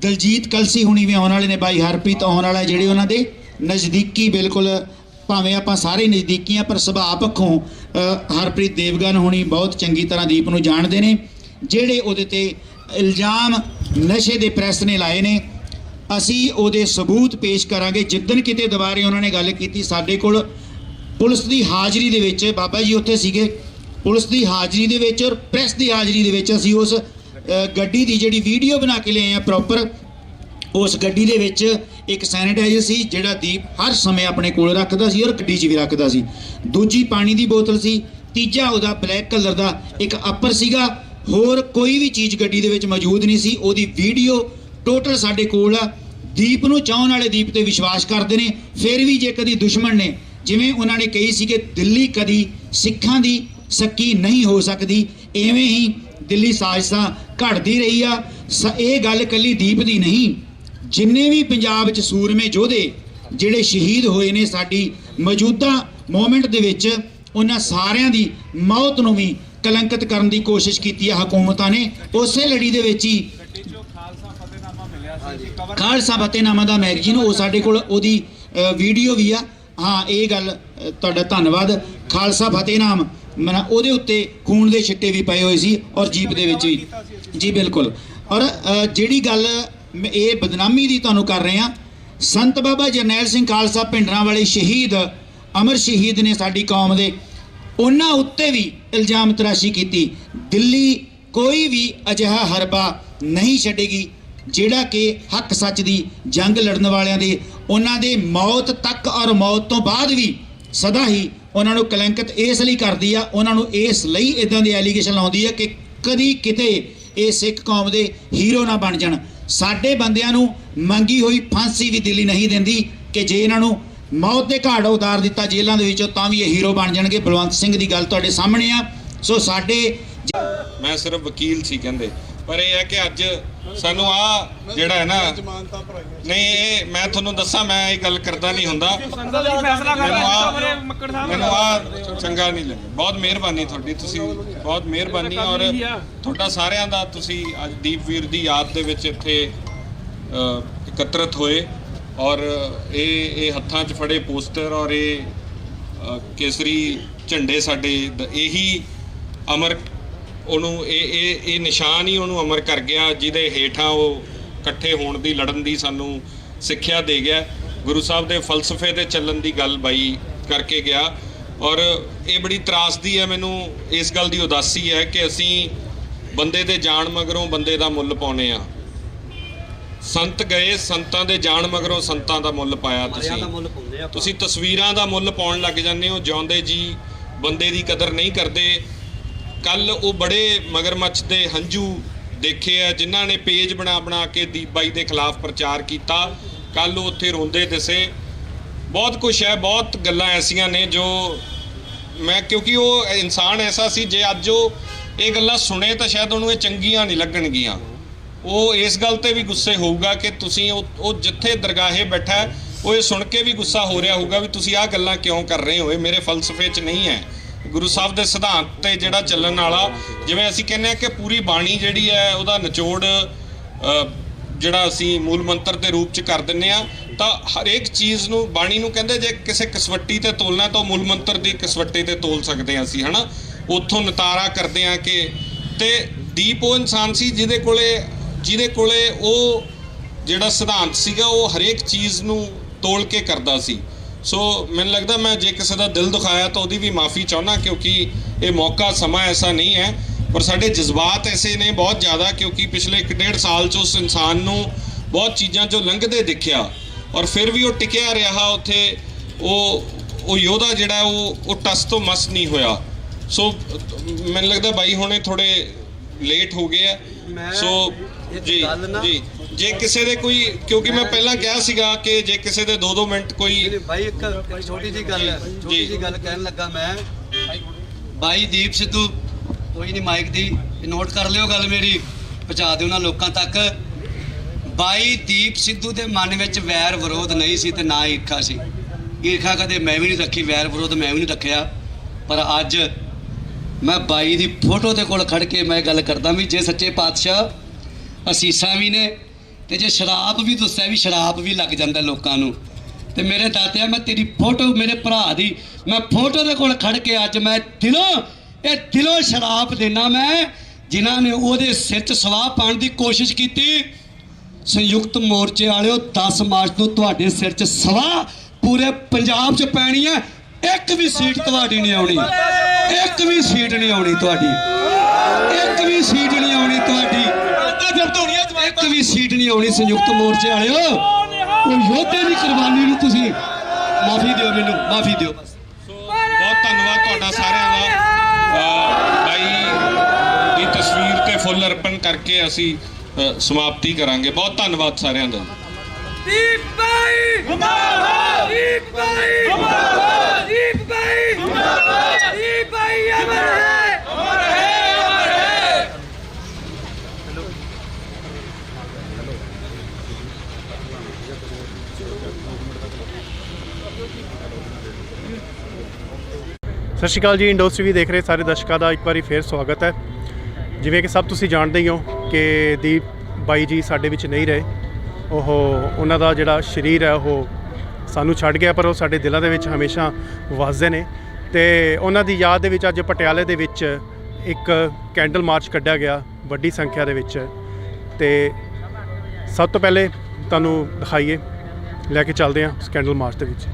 ਦਲਜੀਤ ਕਲਸੀ ਹੁਣੀ ਵੀ ਆਉਣ ਵਾਲੇ ਨੇ, ਬਾਈ ਹਰਪ੍ਰੀਤ ਆਉਣ ਵਾਲਾ, ਜਿਹੜੇ ਉਹਨਾਂ ਦੇ ਨਜ਼ਦੀਕੀ, ਬਿਲਕੁਲ ਭਾਵੇਂ ਆਪਾਂ ਸਾਰੇ ਨਜ਼ਦੀਕੀ ਆ, ਪਰ ਸੁਭਾਅ ਪੱਖੋਂ ਹਰਪ੍ਰੀਤ ਦੇਵਗਨ ਹੁਣੀ ਬਹੁਤ ਚੰਗੀ ਤਰ੍ਹਾਂ ਦੀਪ ਨੂੰ ਜਾਣਦੇ ਨੇ। ਜਿਹੜੇ ਉਹਦੇ ਤੇ ਇਲਜ਼ਾਮ ਨਸ਼ੇ ਦੇ ਪ੍ਰੈਸ ਨੇ ਲਾਏ ਨੇ, ਅਸੀਂ ਉਹਦੇ ਸਬੂਤ ਪੇਸ਼ ਕਰਾਂਗੇ। ਜਿੱਦਣ ਕਿਤੇ ਦੁਬਾਰੇ ਉਹਨਾਂ ਨੇ ਗੱਲ ਕੀਤੀ, ਸਾਡੇ ਕੋਲ ਪੁਲਿਸ ਦੀ ਹਾਜ਼ਰੀ ਦੇ ਵਿੱਚ, ਬਾਬਾ ਜੀ ਉੱਥੇ ਸੀਗੇ, ਪੁਲਿਸ ਦੀ ਹਾਜ਼ਰੀ ਦੇ ਵਿੱਚ ਔਰ ਪ੍ਰੈਸ ਦੀ ਹਾਜ਼ਰੀ ਦੇ ਵਿੱਚ ਅਸੀਂ ਉਸ ਗੱਡੀ ਦੀ ਜਿਹੜੀ ਵੀਡੀਓ ਬਣਾ ਕੇ ਲਿਆਏ ਆ ਪ੍ਰੋਪਰ। ਉਸ ਗੱਡੀ ਦੇ ਵਿੱਚ ਇੱਕ ਸੈਨੀਟਾਈਜ਼ਰ ਸੀ ਜਿਹੜਾ ਦੀਪ ਹਰ ਸਮੇਂ ਆਪਣੇ ਕੋਲ ਰੱਖਦਾ ਸੀ ਔਰ ਗੱਡੀ 'ਚ ਵੀ ਰੱਖਦਾ ਸੀ। ਦੂਜੀ ਪਾਣੀ ਦੀ ਬੋਤਲ ਸੀ। ਤੀਜਾ ਉਹਦਾ ਬਲੈਕ ਕਲਰ ਦਾ ਇੱਕ ਅੱਪਰ ਸੀਗਾ। ਹੋਰ ਕੋਈ ਵੀ ਚੀਜ਼ ਗੱਡੀ ਦੇ ਵਿੱਚ ਮੌਜੂਦ ਨਹੀਂ ਸੀ। ਉਹਦੀ ਵੀਡੀਓ ਟੋਟਲ ਸਾਡੇ ਕੋਲ ਆ। ਦੀਪ ਨੂੰ ਚਾਹੁਣ ਵਾਲੇ ਦੀਪ ਤੇ ਵਿਸ਼ਵਾਸ ਕਰਦੇ ਨੇ। ਫਿਰ ਵੀ ਜੇ ਕਦੀ ਦੁਸ਼ਮਣ ਨੇ, ਜਿਵੇਂ ਉਹਨਾਂ ਨੇ ਕਹੀ ਸੀ ਕਿ ਦਿੱਲੀ ਕਦੀ ਸਿੱਖਾਂ ਦੀ ਸੱਕੀ ਨਹੀਂ ਹੋ ਸਕਦੀ, ਐਵੇਂ ਹੀ ਦਿੱਲੀ ਸਾਜ਼ਿਸ਼ਾਂ ਘੜਦੀ ਰਹੀ ਆ। ਇਹ ਗੱਲ ਇਕੱਲੀ ਦੀਪ ਦੀ ਨਹੀਂ, ਜਿੰਨੇ ਵੀ ਪੰਜਾਬ 'ਚ ਸੂਰਮੇ ਯੋਧੇ ਜਿਹੜੇ ਸ਼ਹੀਦ ਹੋਏ ਨੇ ਸਾਡੀ ਮੌਜੂਦਾ ਮੂਵਮੈਂਟ ਦੇ ਵਿੱਚ, ਉਹਨਾਂ ਸਾਰਿਆਂ ਦੀ ਮੌਤ ਨੂੰ ਵੀ ਕਲੰਕਿਤ ਕਰਨ ਦੀ ਕੋਸ਼ਿਸ਼ ਕੀਤੀ ਹੈ ਹਕੂਮਤਾਂ ਨੇ। ਉਸੇ ਲੜੀ ਦੇ ਵਿੱਚ ਹੀ ਖਾਲਸਾ ਫਤਿਹਨਾਮਾ ਦਾ ਮੈਗਜ਼ੀਨ, ਉਹ ਸਾਡੇ ਕੋਲ ਉਹਦੀ ਵੀਡੀਓ ਵੀ ਆ। ਹਾਂ, ਇਹ ਗੱਲ ਤੁਹਾਡਾ ਧੰਨਵਾਦ। ਖਾਲਸਾ ਫਤਿਹਨਾਮ ਉਹਦੇ ਉੱਤੇ ਖੂਨ ਦੇ ਛਿੱਟੇ ਵੀ ਪਏ ਹੋਏ ਸੀ ਔਰ ਜੀਪ ਦੇ ਵਿੱਚ ਵੀ। ਜੀ ਬਿਲਕੁਲ। ਔਰ ਜਿਹੜੀ ਗੱਲ ਇਹ ਬਦਨਾਮੀ ਦੀ ਤੁਹਾਨੂੰ ਕਰ ਰਹੇ ਹਾਂ, ਸੰਤ ਬਾਬਾ ਜਰਨੈਲ ਸਿੰਘ ਖਾਲਸਾ ਭਿੰਡਰਾਂ ਵਾਲੇ ਸ਼ਹੀਦ, ਅਮਰ ਸ਼ਹੀਦ ਨੇ ਸਾਡੀ ਕੌਮ ਦੇ, ਉਹਨਾਂ ਉੱਤੇ ਵੀ ਇਲਜ਼ਾਮ ਤਰਾਸ਼ੀ ਕੀਤੀ। ਦਿੱਲੀ ਕੋਈ ਵੀ ਅਜਿਹਾ ਹਰਬਾ ਨਹੀਂ ਛੱਡੇਗੀ ਜਿਹੜਾ ਕਿ ਹੱਕ ਸੱਚ ਦੀ ਜੰਗ ਲੜਨ ਵਾਲਿਆਂ ਦੇ, ਉਹਨਾਂ ਦੇ ਮੌਤ ਤੱਕ ਔਰ ਮੌਤ ਤੋਂ ਬਾਅਦ ਵੀ ਸਦਾ ਹੀ ਉਹਨਾਂ ਨੂੰ ਕਲੰਕਿਤ ਇਸ ਲਈ ਕਰਦੀ ਆ, ਉਹਨਾਂ ਨੂੰ ਇਸ ਲਈ ਇਦਾਂ ਦੀ ਐਲੀਗੇਸ਼ਨ ਲਾਉਂਦੀ ਆ ਕਿ ਕਦੀ ਕਿਤੇ ਇਹ ਸਿੱਖ ਕੌਮ ਦੇ ਹੀਰੋ ਨਾ ਬਣ ਜਾਣ। ਸਾਡੇ ਬੰਦਿਆਂ ਨੂੰ ਮੰਗੀ ਹੋਈ ਫਾਂਸੀ ਵੀ ਦਿੱਲੀ ਨਹੀਂ ਦਿੰਦੀ ਕਿ ਜੇ ਇਹਨਾਂ ਨੂੰ ਮੌਤ ਦੇ ਘਾਟ ਉਤਾਰ ਦਿੱਤਾ ਜੇਲ੍ਹਾਂ ਦੇ ਵਿੱਚੋਂ ਤਾਂ ਵੀ ਇਹ ਹੀਰੋ ਬਣ ਜਾਣਗੇ। ਬਲਵੰਤ ਸਿੰਘ ਦੀ ਗੱਲ ਤੁਹਾਡੇ ਸਾਹਮਣੇ ਆ। ਸੋ ਸਾਡੇ ਮੈਂ ਸਿਰਫ ਵਕੀਲ ਸੀ ਕਹਿੰਦੇ, ਪਰ ਇਹ ਹੈ ਕਿ ਅੱਜ ਸਾਨੂੰ ਆ ਜਿਹੜਾ ਹੈ ਨਾ, ਨਹੀਂ ਇਹ ਮੈਂ ਤੁਹਾਨੂੰ ਦੱਸਾਂ, ਮੈਂ ਇਹ ਗੱਲ ਕਰਦਾ ਨਹੀਂ ਹੁੰਦਾ, ਮੈਨੂੰ ਆ ਚੰਗਾ ਨਹੀਂ ਲੱਗਿਆ। ਬਹੁਤ ਮਿਹਰਬਾਨੀ ਤੁਹਾਡੀ, ਤੁਸੀਂ ਬਹੁਤ ਮਿਹਰਬਾਨੀ। ਔਰ ਤੁਹਾਡਾ ਸਾਰਿਆਂ ਦਾ, ਤੁਸੀਂ ਅੱਜ ਦੀਪਵੀਰ ਦੀ ਯਾਦ ਦੇ ਵਿੱਚ ਇੱਥੇ ਇਕੱਤਰਤ ਹੋਏ ਔਰ ਇਹ ਹੱਥਾਂ 'ਚ ਫੜੇ ਪੋਸਟਰ ਔਰ ਇਹ ਕੇਸਰੀ ਝੰਡੇ ਸਾਡੇ ਇਹੀ ਅਮਰ, ਉਹਨੂੰ ਇਹ ਨਿਸ਼ਾਨ ਹੀ ਉਹਨੂੰ ਅਮਰ ਕਰ ਗਿਆ, ਜਿਹਦੇ ਹੇਠਾਂ ਉਹ ਇਕੱਠੇ ਹੋਣ ਦੀ, ਲੜਨ ਦੀ ਸਾਨੂੰ ਸਿੱਖਿਆ ਦੇ ਗਿਆ। ਗੁਰੂ ਸਾਹਿਬ ਦੇ ਫਲਸਫੇ ਤੇ ਚੱਲਣ ਦੀ ਗੱਲ ਬਾਈ ਕਰਕੇ ਗਿਆ। ਔਰ ਇਹ ਬੜੀ ਤਰਾਸਦੀ ਹੈ ਮੈਨੂੰ, ਇਸ ਗੱਲ ਦੀ ਉਦਾਸੀ ਹੈ ਕਿ ਅਸੀਂ ਬੰਦੇ ਦੇ ਜਾਣ ਮਗਰੋਂ ਬੰਦੇ ਦਾ ਮੁੱਲ ਪਾਉਨੇ ਆ। ਸੰਤ ਗਏ, ਸੰਤਾਂ ਦੇ ਜਾਣ ਮਗਰੋਂ ਸੰਤਾਂ ਦਾ ਮੁੱਲ ਪਾਇਆ। ਤੁਸੀਂ ਤਸਵੀਰਾਂ ਦਾ ਮੁੱਲ ਪਾਉਣ ਲੱਗ ਜਾਂਦੇ ਹੋ, ਜਿਉਂਦੇ ਜੀ ਬੰਦੇ ਦੀ ਕਦਰ ਨਹੀਂ ਕਰਦੇ। ਕੱਲ ਉਹ ਬੜੇ ਮਗਰਮੱਛ ਦੇ ਹੰਝੂ ਦੇਖੇ ਆ ਜਿਨ੍ਹਾਂ ਨੇ ਪੇਜ ਬਣਾ ਕੇ ਦੀਪ ਬਾਈ ਦੇ ਖਿਲਾਫ ਪ੍ਰਚਾਰ ਕੀਤਾ। ਕੱਲ ਉਹ ਉੱਥੇ ਰੋਂਦੇ ਦਿਸੇ। ਬਹੁਤ ਕੁਛ ਹੈ, ਬਹੁਤ ਗੱਲਾਂ ਐਸੀਆਂ ਨੇ ਜੋ ਮੈਂ, ਕਿਉਂਕਿ ਉਹ ਇਨਸਾਨ ਐਸਾ ਸੀ, ਜੇ ਅੱਜ ਉਹ ਇਹ ਗੱਲਾਂ ਸੁਣੇ ਤਾਂ ਸ਼ਾਇਦ ਉਹਨੂੰ ਇਹ ਚੰਗੀਆਂ ਨਹੀਂ ਲੱਗਣਗੀਆਂ। ਉਹ ਇਸ ਗੱਲ ਤੇ ਵੀ ਗੁੱਸੇ ਹੋਊਗਾ ਕਿ ਤੁਸੀਂ ਉਹ ਜਿੱਥੇ ਦਰਗਾਹੇ ਬੈਠਾ ਉਹ ਇਹ ਸੁਣ ਕੇ ਵੀ ਗੁੱਸਾ ਹੋ ਰਿਹਾ ਹੋਊਗਾ ਵੀ ਤੁਸੀਂ ਆਹ ਗੱਲਾਂ ਕਿਉਂ ਕਰ ਰਹੇ ਹੋ, ਇਹ ਮੇਰੇ ਫਲਸਫੇ 'ਚ ਨਹੀਂ ਹੈ। ਗੁਰੂ ਸਾਹਿਬ ਦੇ ਸਿਧਾਂਤ ਤੇ ਜਿਹੜਾ ਚੱਲਣ ਵਾਲਾ, ਜਿਵੇਂ ਅਸੀਂ ਕਹਿੰਦੇ ਹਾਂ ਕਿ ਪੂਰੀ ਬਾਣੀ ਜਿਹੜੀ ਹੈ ਉਹਦਾ ਨਿਚੋੜ ਜਿਹੜਾ ਅਸੀਂ ਮੂਲ ਮੰਤਰ ਦੇ ਰੂਪ 'ਚ ਕਰ ਦਿੰਦੇ ਆ, ਤਾਂ ਹਰੇਕ ਚੀਜ਼ ਨੂੰ, ਬਾਣੀ ਨੂੰ ਕਹਿੰਦੇ ਜੇ ਕਿਸੇ ਕਸਵੱਟੀ ਤੇ ਤੋਲਣਾ ਤਾਂ ਮੂਲ ਮੰਤਰ ਦੀ ਕਸਵੱਟੀ ਤੇ ਤੋਲ ਸਕਦੇ ਹਾਂ ਅਸੀਂ, ਹਨਾ। ਉੱਥੋਂ ਨਿਤਾਰਾ ਕਰਦੇ ਹਾਂ ਕਿ, ਤੇ ਦੀਪ ਉਹ ਇਨਸਾਨ ਸੀ ਜਿਹਦੇ ਕੋਲੇ ਉਹ ਜਿਹੜਾ ਸਿਧਾਂਤ ਸੀਗਾ ਉਹ ਹਰੇਕ ਚੀਜ਼ ਨੂੰ ਤੋਲ ਕੇ ਕਰਦਾ ਸੀ। ਸੋ ਮੈਨੂੰ ਲੱਗਦਾ ਮੈਂ ਜੇ ਕਿਸੇ ਦਾ ਦਿਲ ਦੁਖਾਇਆ ਤਾਂ ਉਹਦੀ ਵੀ ਮਾਫੀ ਚਾਹੁੰਦਾ, ਕਿਉਂਕਿ ਇਹ ਮੌਕਾ ਸਮਾਂ ਐਸਾ ਨਹੀਂ ਹੈ। ਪਰ ਸਾਡੇ ਜਜ਼ਬਾਤ ਐਸੇ ਨੇ ਬਹੁਤ ਜ਼ਿਆਦਾ, ਕਿਉਂਕਿ ਪਿਛਲੇ 1.5 ਸਾਲ 'ਚ ਉਸ ਇਨਸਾਨ ਨੂੰ ਬਹੁਤ ਚੀਜ਼ਾਂ 'ਚੋਂ ਲੰਘਦੇ ਦਿਖਿਆ ਔਰ ਫਿਰ ਵੀ ਉਹ ਟਿਕਿਆ ਰਿਹਾ ਉੱਥੇ। ਉਹ ਯੋਧਾ ਜਿਹੜਾ ਉਹ ਟਸ ਤੋਂ ਮਸ ਨਹੀਂ ਹੋਇਆ। ਸੋ ਮੈਨੂੰ ਲੱਗਦਾ ਬਾਈ ਹੁਣੇ ਥੋੜੇ ਲੇਟ ਹੋ ਗਏ ਆ। ਸੋ ਜੀ ਜੇ ਕਿਸੇ ਦੇ ਕੋਈ, ਕਿਉਂਕਿ ਮੈਂ ਪਹਿਲਾਂ ਕਿਹਾ ਸੀਗਾ ਕਿ ਜੇ ਕਿਸੇ ਦੇ 2-2 ਮਿੰਟ ਕੋਈ ਭਾਈ ਇੱਕ ਛੋਟੀ ਜੀ ਗੱਲ ਕਹਿਣ ਲੱਗਾ ਮੈਂ। ਬਾਈ ਦੀਪ ਸਿੱਧੂ, ਕੋਈ ਨਹੀਂ ਮਾਈਕ ਦੀ ਨੋਟ ਕਰ ਲਿਓ ਗੱਲ ਮੇਰੀ, ਪਹੁੰਚਾ ਦਿਓ ਉਹਨਾਂ ਲੋਕਾਂ ਤੱਕ। ਬਾਈ ਦੀਪ ਸਿੱਧੂ ਦੇ ਮਨ ਵਿੱਚ ਵੈਰ ਵਿਰੋਧ ਨਹੀਂ ਸੀ ਤੇ ਨਾ ਈਰਖਾ ਸੀ। ਈਰਖਾ ਕਦੇ ਮੈਂ ਵੀ ਨਹੀਂ ਰੱਖੀ, ਵੈਰ ਵਿਰੋਧ ਮੈਂ ਵੀ ਨਹੀਂ ਰੱਖਿਆ। ਪਰ ਅੱਜ ਮੈਂ ਬਾਈ ਦੀ ਫੋਟੋ ਦੇ ਕੋਲ ਖੜ ਕੇ ਮੈਂ ਗੱਲ ਕਰਦਾ ਵੀ ਜੇ ਸੱਚੇ ਪਾਤਸ਼ਾਹ ਅਸੀਸਾਂ ਵੀ ਨੇ ਤੇ ਜੇ ਸ਼ਰਾਬ ਵੀ ਦੱਸਿਆ ਵੀ ਸ਼ਰਾਬ ਵੀ ਲੱਗ ਜਾਂਦਾ ਲੋਕਾਂ ਨੂੰ, ਤੇ ਮੇਰੇ ਦਾਤਿਆ ਮੈਂ ਤੇਰੀ ਫੋਟੋ, ਮੇਰੇ ਭਰਾ ਦੀ ਮੈਂ ਫੋਟੋ ਦੇ ਕੋਲ ਖੜ ਕੇ ਅੱਜ ਮੈਂ ਦਿਲੋਂ ਸ਼ਰਾਬ ਦੇਣਾ ਮੈਂ, ਜਿਨ੍ਹਾਂ ਨੇ ਉਹਦੇ ਸਿਰ 'ਚ ਸਵਾਹ ਪਾਉਣ ਦੀ ਕੋਸ਼ਿਸ਼ ਕੀਤੀ। ਸੰਯੁਕਤ ਮੋਰਚੇ ਵਾਲਿਓ, 10 ਮਾਰਚ ਨੂੰ ਤੁਹਾਡੇ ਸਿਰ 'ਚ ਸਵਾਹ ਪੂਰੇ ਪੰਜਾਬ 'ਚ ਪੈਣੀ ਹੈ। ਇੱਕ ਵੀ ਸੀਟ ਤੁਹਾਡੀ ਨਹੀਂ ਆਉਣੀ, ਇੱਕ ਵੀ ਸੀਟ ਨਹੀਂ ਆਉਣੀ ਤੁਹਾਡੀ, ਇੱਕ ਵੀ ਸੀਟ ਨਹੀਂ ਆਉਣੀ ਤੁਹਾਡੀ, ਇੱਕ ਵੀ ਸੀਟ ਨਹੀਂ ਆਉਣੀ। ਸੰਯੁਕਤ ਮੋਰਚੇ ਵਾਲਿਓ, ਉਹ ਯੋਧੇ ਦੀ ਕੁਰਬਾਨੀ ਨੂੰ ਤੁਸੀਂ ਮਾਫੀ ਦਿਓ, ਮੈਨੂੰ ਮਾਫੀ ਦਿਓ। ਬਹੁਤ ਧੰਨਵਾਦ ਤੁਹਾਡਾ ਸਾਰਿਆਂ ਦਾ। ਬਾਈ ਦੀ ਤਸਵੀਰ ਤੇ ਫੁੱਲ ਅਰਪਣ ਕਰਕੇ ਅਸੀਂ ਸਮਾਪਤੀ ਕਰਾਂਗੇ। ਬਹੁਤ ਧੰਨਵਾਦ ਸਾਰਿਆਂ ਦਾ। ਦੀਪ ਬਾਈ ਜਿੰਦਾਬਾਦ, ਦੀਪ ਬਾਈ ਜਿੰਦਾਬਾਦ, ਦੀਪ ਬਾਈ ਜਿੰਦਾਬਾਦ, ਦੀਪ ਬਾਈ ਅਮਰ ਹੈ, ਅਮਰ ਹੈ, ਅਮਰ ਹੈ। ਸਤਿ ਸ਼੍ਰੀ ਅਕਾਲ ਜੀ। ਇੰਡੋਸ ਟੀਵੀ ਦੇਖ ਰਹੇ ਸਾਰੇ ਦਰਸ਼ਕਾਂ ਦਾ ਇੱਕ ਵਾਰੀ ਫੇਰ ਸਵਾਗਤ ਹੈ। ਜਿਵੇਂ ਕਿ ਸਭ ਤੁਸੀਂ ਜਾਣਦੇ ਹੀ ਹੋ ਕਿ ਦੀਪ ਬਾਈ ਜੀ ਸਾਡੇ ਵਿੱਚ ਨਹੀਂ ਰਹੇ। ਉਹਨਾਂ ਦਾ ਜਿਹੜਾ ਸਰੀਰ ਹੈ ਉਹ ਸਾਨੂੰ ਛੱਡ ਗਿਆ, ਪਰ ਉਹ ਸਾਡੇ ਦਿਲਾਂ ਦੇ ਵਿੱਚ ਹਮੇਸ਼ਾ ਵਸਦੇ ਨੇ। ਤੇ ਉਹਨਾਂ ਦੀ ਯਾਦ ਦੇ ਵਿੱਚ ਅੱਜ ਪਟਿਆਲੇ ਦੇ ਵਿੱਚ ਇੱਕ ਕੈਂਡਲ ਮਾਰਚ ਕੱਢਿਆ ਗਿਆ ਵੱਡੀ ਸੰਖਿਆ ਦੇ ਵਿੱਚ। ਤੇ ਸਭ ਤੋਂ ਪਹਿਲੇ ਤੁਹਾਨੂੰ ਦਿਖਾਈਏ, ਲੈ ਕੇ ਚੱਲਦੇ ਹਾਂ ਉਸ ਕੈਂਡਲ ਮਾਰਚ ਦੇ ਵਿੱਚ।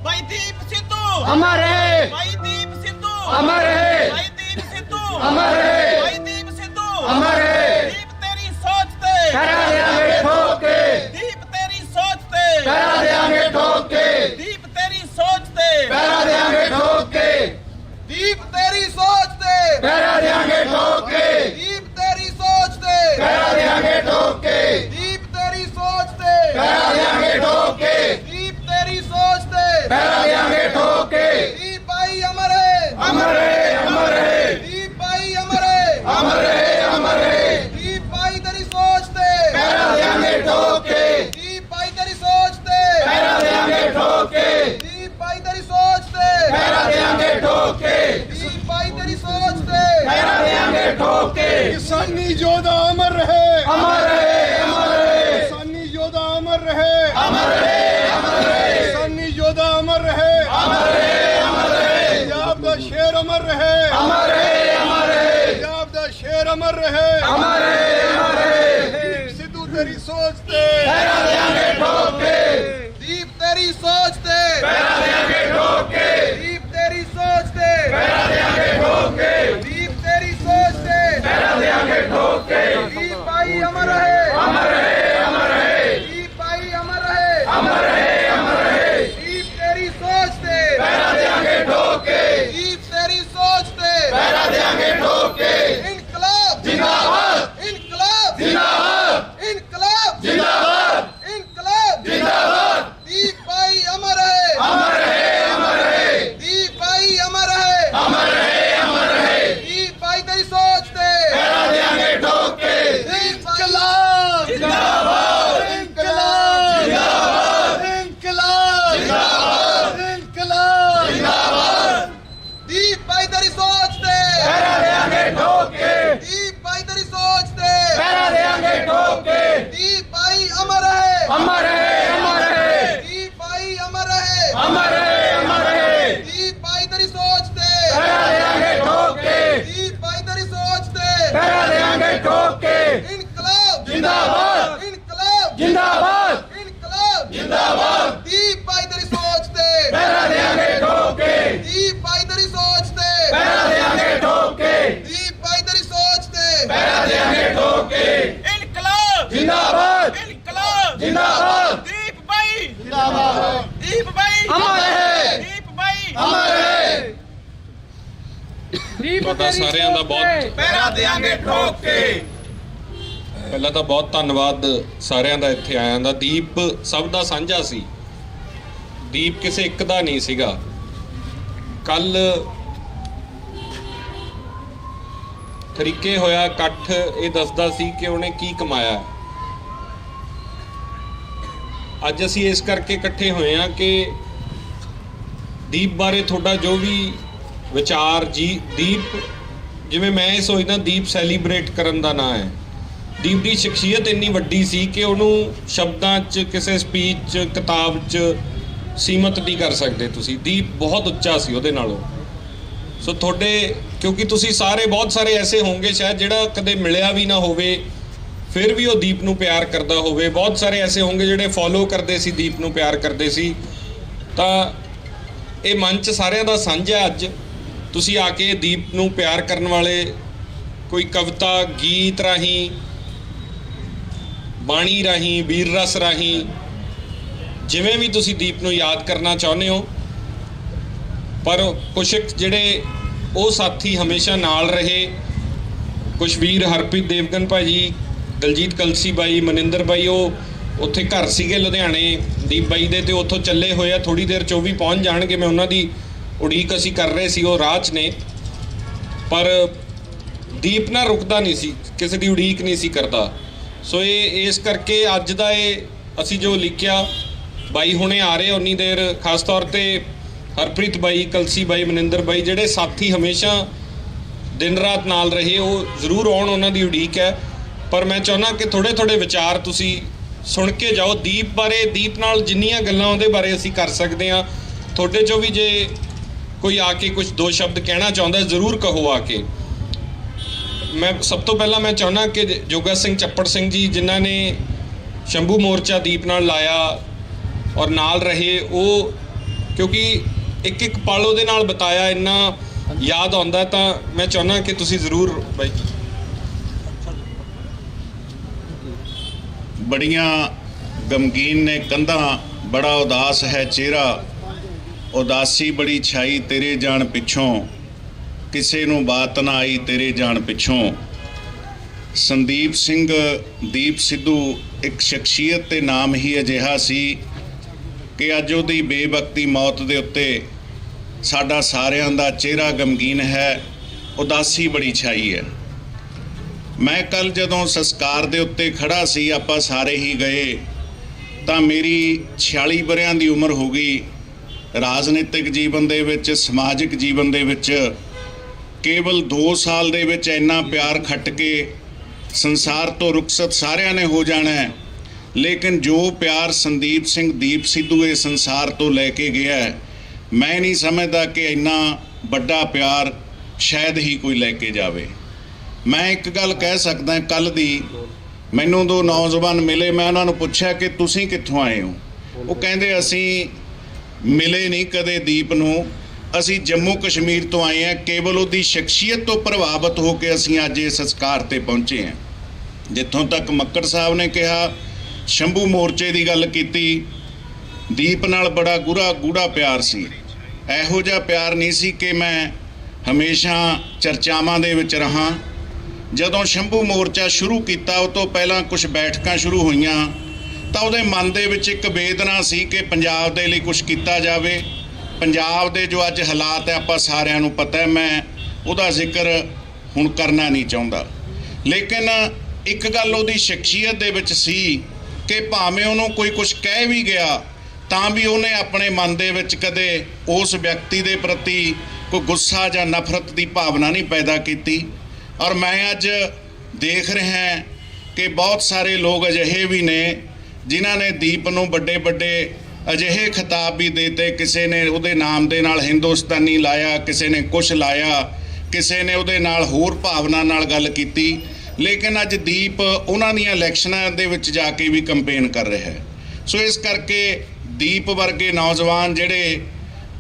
भाई दीप सिद्धू अमर है, भाई दीप सिद्धू अमर है, भाई दीप सिद्धू अमर है, भाई दीप सिद्धू अमर है। दीप तेरी सोच ते करा देंगे ठोक के, दीप तेरी सोच ते करा देंगे ठोक के, दीप तेरी सोच ते करा देंगे ठोक के, दीप तेरी सोच ते करा देंगे ठोक के, दीप तेरी सोच ते करा देंगे ठोक के, दीप तेरी सोच ते करा देंगे ठोक के, दीप तेरी सोच ते करा देंगे ठोक के। दीप भाई अमर है, अमर है, अमर है, दीप भाई अमर है, अमर है, अमर है। दीप भाई तेरी सोच ते करा देंगे ठोक के, दीप भाई तेरी सोच ते करा देंगे ठोक के, दीप भाई तेरी सोच ते करा देंगे ठोक के, दीप भाई तेरी सोच ते करा देंगे ठोक के। किसानी योद्धा अमर रहे, अमर है, अमर है, किसानी योद्धा अमर रहे, अमर है, अमर है, किसानी योद्धा अमर रहे, अमर है, अमर है, पंजाब दा शेर अमर रहे, अमर है, अमर है, पंजाब दा शेर अमर रहे। अमर है, अमर है। दीप सिद्धू तेरी सोच ते करा देंगे ठोक के, दीप तेरी सोच ते करा देंगे ठोक के, दीप तेरी सोच ते करा देंगे ठोक के, दीप तेरी सोच ते करा देंगे ठोक के। दीप भाई अमर है, अमर है, अमर है, दीप भाई अमर है, अमर है, अमर है, दीप तेरी सोच ते करा देंगे ठोक के, दीप तेरी सोच ते करा देंगे ठोक के। इनकलाब जिंदाबाद, इनकलाब जिंदाबाद, इनकलाब जिंदाबाद, इनकलाब जिंदाबाद। दीप भाई अमर है, अमर है, अमर है, दीप भाई अमर है, अमर है, अमर है, दीप भाई तेरी सोच ते करा देंगे ठोक के। इनकलाब जिंदाबाद, इनकलाब जिंदाबाद, इनकलाब जिंदाबाद, इनकलाब जिंदाबाद। दीप भाई तेरी सोच ते करा देंगे ठोक के, दीप भाई तेरी सोच ते करा देंगे ठोक के। दीप भाई अमर है, अमर है, अमर है, दीप भाई अमर है, अमर है, अमर है, दीप भाई तेरी सोच ते करा देंगे ठोक के, दीप भाई तेरी सोच ते करा देंगे ठोक के। इनकलाब जिंदाबाद, इनकलाब जिंदाबाद, इनकलाब जिंदाबाद। दीप भाई तेरी सोच ते करा देंगे ठोक के, दीप भाई तेरी सोच ते करा देंगे ठोक के, दीप भाई तेरी सोच ते करा देंगे ठोक के। इनकलाब जिंदाबाद, इनकलाब जिंदाबाद, दीप भाई जिंदाबाद। दीप भाई अमर है, दीप भाई अमर है। ਤੁਹਾਡਾ ਸਾਰਿਆਂ ਦਾ ਬਹੁਤ पैरा देंगे ठोक के ਪਹਿਲਾਂ ਤਾਂ ਬਹੁਤ ਧੰਨਵਾਦ ਸਾਰਿਆਂ ਦਾ ਇੱਥੇ ਆਇਆਂ ਦਾ। ਦੀਪ ਸਭ ਦਾ ਸਾਂਝਾ ਸੀ, ਦੀਪ ਕਿਸੇ ਇੱਕ ਦਾ ਨਹੀਂ ਸੀਗਾ। ਕੱਲ ਤਰੀਕੇ ਹੋਇਆ ਇਕੱਠ ਇਹ ਦੱਸਦਾ ਸੀ ਕਿ ਉਹਨੇ ਕੀ ਕਮਾਇਆ। ਅੱਜ ਅਸੀਂ ਇਸ ਕਰਕੇ ਇਕੱਠੇ ਹੋਏ ਹਾਂ ਕਿ ਦੀਪ ਬਾਰੇ ਤੁਹਾਡਾ ਜੋ ਵੀ ਵਿਚਾਰ ਜੀ, ਦੀਪ ਜਿਵੇਂ ਮੈਂ ਇਹ ਸੋਚਦਾ ਦੀਪ ਸੈਲੀਬ੍ਰੇਟ ਕਰਨ ਦਾ ਨਾਂ ਹੈ। ਦੀਪ ਦੀ ਸ਼ਖਸੀਅਤ ਇੰਨੀ ਵੱਡੀ ਸੀ ਕਿ ਉਹਨੂੰ ਸ਼ਬਦਾਂ 'ਚ, ਕਿਸੇ ਸਪੀਚ 'ਚ, ਕਿਤਾਬ 'ਚ ਸੀਮਤ ਨਹੀਂ ਕਰ ਸਕਦੇ ਤੁਸੀਂ। ਦੀਪ ਬਹੁਤ ਉੱਚਾ ਸੀ ਉਹਦੇ ਨਾਲੋਂ। ਸੋ ਤੁਹਾਡੇ, ਕਿਉਂਕਿ ਤੁਸੀਂ ਸਾਰੇ ਬਹੁਤ ਸਾਰੇ ਐਸੇ ਹੋਣਗੇ ਸ਼ਾਇਦ ਜਿਹੜਾ ਕਦੇ ਮਿਲਿਆ ਵੀ ਨਾ ਹੋਵੇ ਫਿਰ ਵੀ ਉਹ ਦੀਪ ਨੂੰ ਪਿਆਰ ਕਰਦਾ ਹੋਵੇ। ਬਹੁਤ ਸਾਰੇ ਐਸੇ ਹੋਣਗੇ ਜਿਹੜੇ ਫੋਲੋ ਕਰਦੇ ਸੀ, ਦੀਪ ਨੂੰ ਪਿਆਰ ਕਰਦੇ ਸੀ। ਤਾਂ ਇਹ ਮੰਚ ਸਾਰਿਆਂ ਦਾ ਸਾਂਝਾ। ਅੱਜ ਤੁਸੀਂ ਆ ਕੇ ਦੀਪ ਨੂੰ ਪਿਆਰ ਕਰਨ ਵਾਲੇ ਕੋਈ ਕਵਿਤਾ, ਗੀਤ ਰਾਹੀਂ, ਬਾਣੀ ਰਾਹੀਂ, ਵੀਰ ਰਸ ਰਾਹੀਂ, ਜਿਵੇਂ ਵੀ ਤੁਸੀਂ ਦੀਪ ਨੂੰ ਯਾਦ ਕਰਨਾ ਚਾਹੁੰਦੇ ਹੋ। ਪਰ ਕੁਛ ਜਿਹੜੇ ਉਹ ਸਾਥੀ ਹਮੇਸ਼ਾ ਨਾਲ ਰਹੇ, ਕੁਛ ਵੀਰ ਹਰਪ੍ਰੀਤ ਦੇਵਗਨ ਭਾਜੀ, ਦਲਜੀਤ ਕਲਸੀ ਬਾਈ, ਮਨਿੰਦਰ ਬਾਈ, ਉਹ ਉੱਥੇ ਘਰ ਸੀਗੇ ਲੁਧਿਆਣੇ ਦੀਪ ਬਾਈ ਦੇ, ਤੇ ਉੱਥੋਂ ਚੱਲੇ ਹੋਏ ਆ। ਥੋੜੀ ਦੇਰ 'ਚ ਉਹ ਵੀ ਪਹੁੰਚ ਜਾਣਗੇ। ਮੈਂ ਉਹਨਾਂ ਦੀ ਉਡੀਕ ਅਸੀਂ ਕਰ ਰਹੇ ਸੀ, ਉਹ ਰਾਹ 'ਚ ਨੇ। ਪਰ ਦੀਪ ਨਾ ਰੁਕਦਾ ਨਹੀਂ ਸੀ, ਕਿਸੇ ਦੀ ਉਡੀਕ ਨਹੀਂ ਸੀ ਕਰਦਾ। ਸੋ ਇਹ ਇਸ ਕਰਕੇ ਅੱਜ ਦਾ ਇਹ ਅਸੀਂ ਜੋ ਲਿਖਿਆ ਬਾਈ ਹੁਣੇ ਆ ਰਹੇ ਉਨੀ ਦੇਰ ਖਾਸ ਤੌਰ ਤੇ ਹਰਪ੍ਰੀਤ ਬਾਈ, ਕਲਸੀ ਬਾਈ, ਮਨਿੰਦਰ ਬਾਈ ਜਿਹੜੇ ਸਾਥੀ ਹਮੇਸ਼ਾ ਦਿਨ ਰਾਤ ਨਾਲ ਰਹੇ, ਉਹ ਜ਼ਰੂਰ ਆਉਣ, ਉਹਨਾਂ ਦੀ ਉਡੀਕ ਹੈ। ਪਰ ਮੈਂ ਚਾਹੁੰਦਾ ਕਿ ਥੋੜ੍ਹੇ ਵਿਚਾਰ ਤੁਸੀਂ ਸੁਣ ਕੇ ਜਾਓ ਦੀਪ ਬਾਰੇ। ਦੀਪ ਨਾਲ ਜਿੰਨੀਆਂ ਗੱਲਾਂ ਉਹਦੇ ਬਾਰੇ ਅਸੀਂ ਕਰ ਸਕਦੇ ਹਾਂ, ਤੁਹਾਡੇ 'ਚੋਂ ਵੀ ਜੇ ਕੋਈ ਆ ਕੇ ਕੁਝ ਦੋ ਸ਼ਬਦ ਕਹਿਣਾ ਚਾਹੁੰਦਾ ਜ਼ਰੂਰ ਕਹੋ ਆ ਕੇ। ਮੈਂ ਸਭ ਤੋਂ ਪਹਿਲਾਂ ਮੈਂ ਚਾਹੁੰਦਾ ਕਿ ਜੋਗਾ ਸਿੰਘ ਚੱਪੜ ਸਿੰਘ ਜੀ ਜਿਨ੍ਹਾਂ ਨੇ ਸ਼ੰਭੂ ਮੋਰਚਾ ਦੀਪ ਨਾਲ ਲਾਇਆ ਔਰ ਨਾਲ ਰਹੇ, ਉਹ ਕਿਉਂਕਿ ਇੱਕ ਪਲ ਉਹਦੇ ਨਾਲ ਬਤਾਇਆ ਇੰਨਾ ਯਾਦ ਆਉਂਦਾ, ਤਾਂ ਮੈਂ ਚਾਹੁੰਦਾ ਕਿ ਤੁਸੀਂ ਜ਼ਰੂਰ ਬਾਈ ਜੀ। ਬੜੀਆਂ ਗਮਗੀਨ ਨੇ ਕੰਧਾਂ, ਬੜਾ ਉਦਾਸ ਹੈ ਚਿਹਰਾ, ਉਦਾਸੀ ਬੜੀ ਛਾਈ ਤੇਰੇ ਜਾਣ ਪਿੱਛੋਂ, ਕਿਸੇ ਨੂੰ ਬਾਤ ਨਾ ਆਈ ਤੇਰੇ ਜਾਣ ਪਿੱਛੋਂ। ਸੰਦੀਪ ਸਿੰਘ ਦੀਪ ਸਿੱਧੂ ਇੱਕ ਸ਼ਖਸੀਅਤ ਤੇ ਨਾਮ ਹੀ ਅਜਿਹਾ ਸੀ ਕਿ ਅੱਜ ਉਹਦੀ ਬੇਵਕਤੀ ਮੌਤ ਦੇ ਉੱਤੇ ਸਾਡਾ ਸਾਰਿਆਂ ਦਾ ਚਿਹਰਾ ਗਮਗੀਨ ਹੈ, ਉਦਾਸੀ ਬੜੀ ਛਾਈ ਹੈ। ਮੈਂ ਕੱਲ ਜਦੋਂ ਸੰਸਕਾਰ ਦੇ ਉੱਤੇ ਖੜਾ ਸੀ, ਆਪਾਂ ਸਾਰੇ ਹੀ ਗਏ, ਤਾਂ ਮੇਰੀ 46 ਵਰ੍ਹਿਆਂ ਦੀ ਉਮਰ ਹੋ ਗਈ। ਰਾਜਨੀਤਿਕ ਜੀਵਨ ਦੇ ਵਿੱਚ, ਸਮਾਜਿਕ ਜੀਵਨ ਦੇ ਵਿੱਚ ਕੇਵਲ 2 ਸਾਲ ਦੇ ਵਿੱਚ ਇੰਨਾ ਪਿਆਰ ਖੱਟ ਕੇ ਸੰਸਾਰ ਤੋਂ ਰੁਖਸਤ ਸਾਰਿਆਂ ਨੇ ਹੋ ਜਾਣਾ ਹੈ, ਲੇਕਿਨ ਜੋ ਪਿਆਰ ਸੰਦੀਪ ਸਿੰਘ ਦੀਪ ਸਿੱਧੂ ਇਹ ਸੰਸਾਰ ਤੋਂ ਲੈ ਕੇ ਗਿਆ ਹੈ, ਮੈਂ ਨਹੀਂ ਸਮਝਦਾ ਕਿ ਇੰਨਾ ਵੱਡਾ ਪਿਆਰ ਸ਼ਾਇਦ ਹੀ ਕੋਈ ਲੈ ਕੇ ਜਾਵੇ। ਮੈਂ ਇੱਕ ਗੱਲ ਕਹਿ ਸਕਦਾ, ਕੱਲ ਦੀ ਮੈਨੂੰ 2 ਨੌਜਵਾਨ ਮਿਲੇ, ਮੈਂ ਉਹਨਾਂ ਨੂੰ ਪੁੱਛਿਆ ਕਿ ਤੁਸੀਂ ਕਿੱਥੋਂ ਆਏ ਹੋ? ਉਹ ਕਹਿੰਦੇ ਅਸੀਂ ਮਿਲੇ ਨਹੀਂ ਕਦੇ ਦੀਪ ਨੂੰ, ਅਸੀਂ ਜੰਮੂ ਕਸ਼ਮੀਰ ਤੋਂ ਆਏ ਹਾਂ। ਕੇਵਲ ਉਹਦੀ ਸ਼ਖਸੀਅਤ ਤੋਂ ਪ੍ਰਭਾਵਿਤ ਹੋ ਕੇ ਅਸੀਂ ਅੱਜ ਇਸ ਸੰਸਕਾਰ ਤੇ ਪਹੁੰਚੇ ਹਾਂ। ਜਿੱਥੋਂ ਤੱਕ ਮੱਕੜ ਸਾਹਿਬ ਨੇ ਕਿਹਾ, ਸ਼ੰਭੂ ਮੋਰਚੇ ਦੀ ਗੱਲ ਕੀਤੀ, ਦੀਪ ਨਾਲ ਬੜਾ ਗੂੜਾ ਪਿਆਰ ਸੀ। ਇਹੋ ਜਿਹਾ ਪਿਆਰ ਨਹੀਂ ਸੀ ਕਿ ਮੈਂ ਹਮੇਸ਼ਾ ਚਰਚਾਵਾਂ ਦੇ ਵਿੱਚ ਰਹਾ। ਜਦੋਂ ਸ਼ੰਭੂ ਮੋਰਚਾ ਸ਼ੁਰੂ ਕੀਤਾ, ਉਹ ਤੋਂ ਪਹਿਲਾਂ ਕੁਝ ਬੈਠਕਾਂ ਸ਼ੁਰੂ ਹੋਈਆਂ, ਤਾਂ ਉਹਦੇ ਮਨ ਦੇ ਵਿੱਚ ਇੱਕ ਵੇਦਨਾ ਸੀ ਕਿ ਪੰਜਾਬ ਦੇ ਲਈ ਕੁਝ ਕੀਤਾ ਜਾਵੇ। ਪੰਜਾਬ ਦੇ ਜੋ ਅੱਜ ਹਾਲਾਤ ਹੈ ਆਪਾਂ ਸਾਰਿਆਂ ਨੂੰ ਪਤਾ ਹੈ, ਮੈਂ ਉਹਦਾ ਜ਼ਿਕਰ ਹੁਣ ਕਰਨਾ ਨਹੀਂ ਚਾਹੁੰਦਾ, ਲੇਕਿਨ ਇੱਕ ਗੱਲ ਉਹਦੀ ਸ਼ਖਸੀਅਤ ਦੇ ਵਿੱਚ ਸੀ ਕਿ ਭਾਵੇਂ ਉਹਨੂੰ ਕੋਈ ਕੁਝ ਕਹਿ ਵੀ ਗਿਆ ਤਾਂ ਵੀ ਉਹਨੇ ਆਪਣੇ ਮਨ ਦੇ ਵਿੱਚ ਕਦੇ ਉਸ ਵਿਅਕਤੀ ਦੇ ਪ੍ਰਤੀ ਕੋਈ ਗੁੱਸਾ ਜਾਂ ਨਫ਼ਰਤ ਦੀ ਭਾਵਨਾ ਨਹੀਂ ਪੈਦਾ ਕੀਤੀ। ਔਰ ਮੈਂ ਅੱਜ ਦੇਖ ਰਿਹਾ ਕਿ ਬਹੁਤ ਸਾਰੇ ਲੋਕ ਅਜਿਹੇ ਵੀ ਨੇ ਜਿਨ੍ਹਾਂ ਨੇ ਦੀਪ ਨੂੰ ਵੱਡੇ ਅਜਿਹੇ ਖਿਤਾਬ ਵੀ ਦੇਤੇ। ਕਿਸੇ ਨੇ ਉਹਦੇ ਨਾਮ ਦੇ ਨਾਲ ਹਿੰਦੁਸਤਾਨੀ ਲਾਇਆ, ਕਿਸੇ ਨੇ ਕੁਛ ਲਾਇਆ, ਕਿਸੇ ਨੇ ਉਹਦੇ ਨਾਲ ਹੋਰ ਭਾਵਨਾ ਨਾਲ ਗੱਲ ਕੀਤੀ, ਲੇਕਿਨ ਅੱਜ ਦੀਪ ਉਹਨਾਂ ਦੀਆਂ ਇਲੈਕਸ਼ਨਾਂ ਦੇ ਵਿੱਚ ਜਾ ਕੇ ਵੀ ਕੰਪੇਨ ਕਰ ਰਿਹਾ ਹੈ। ਸੋ ਇਸ ਕਰਕੇ ਦੀਪ ਵਰਗੇ ਨੌਜਵਾਨ ਜਿਹੜੇ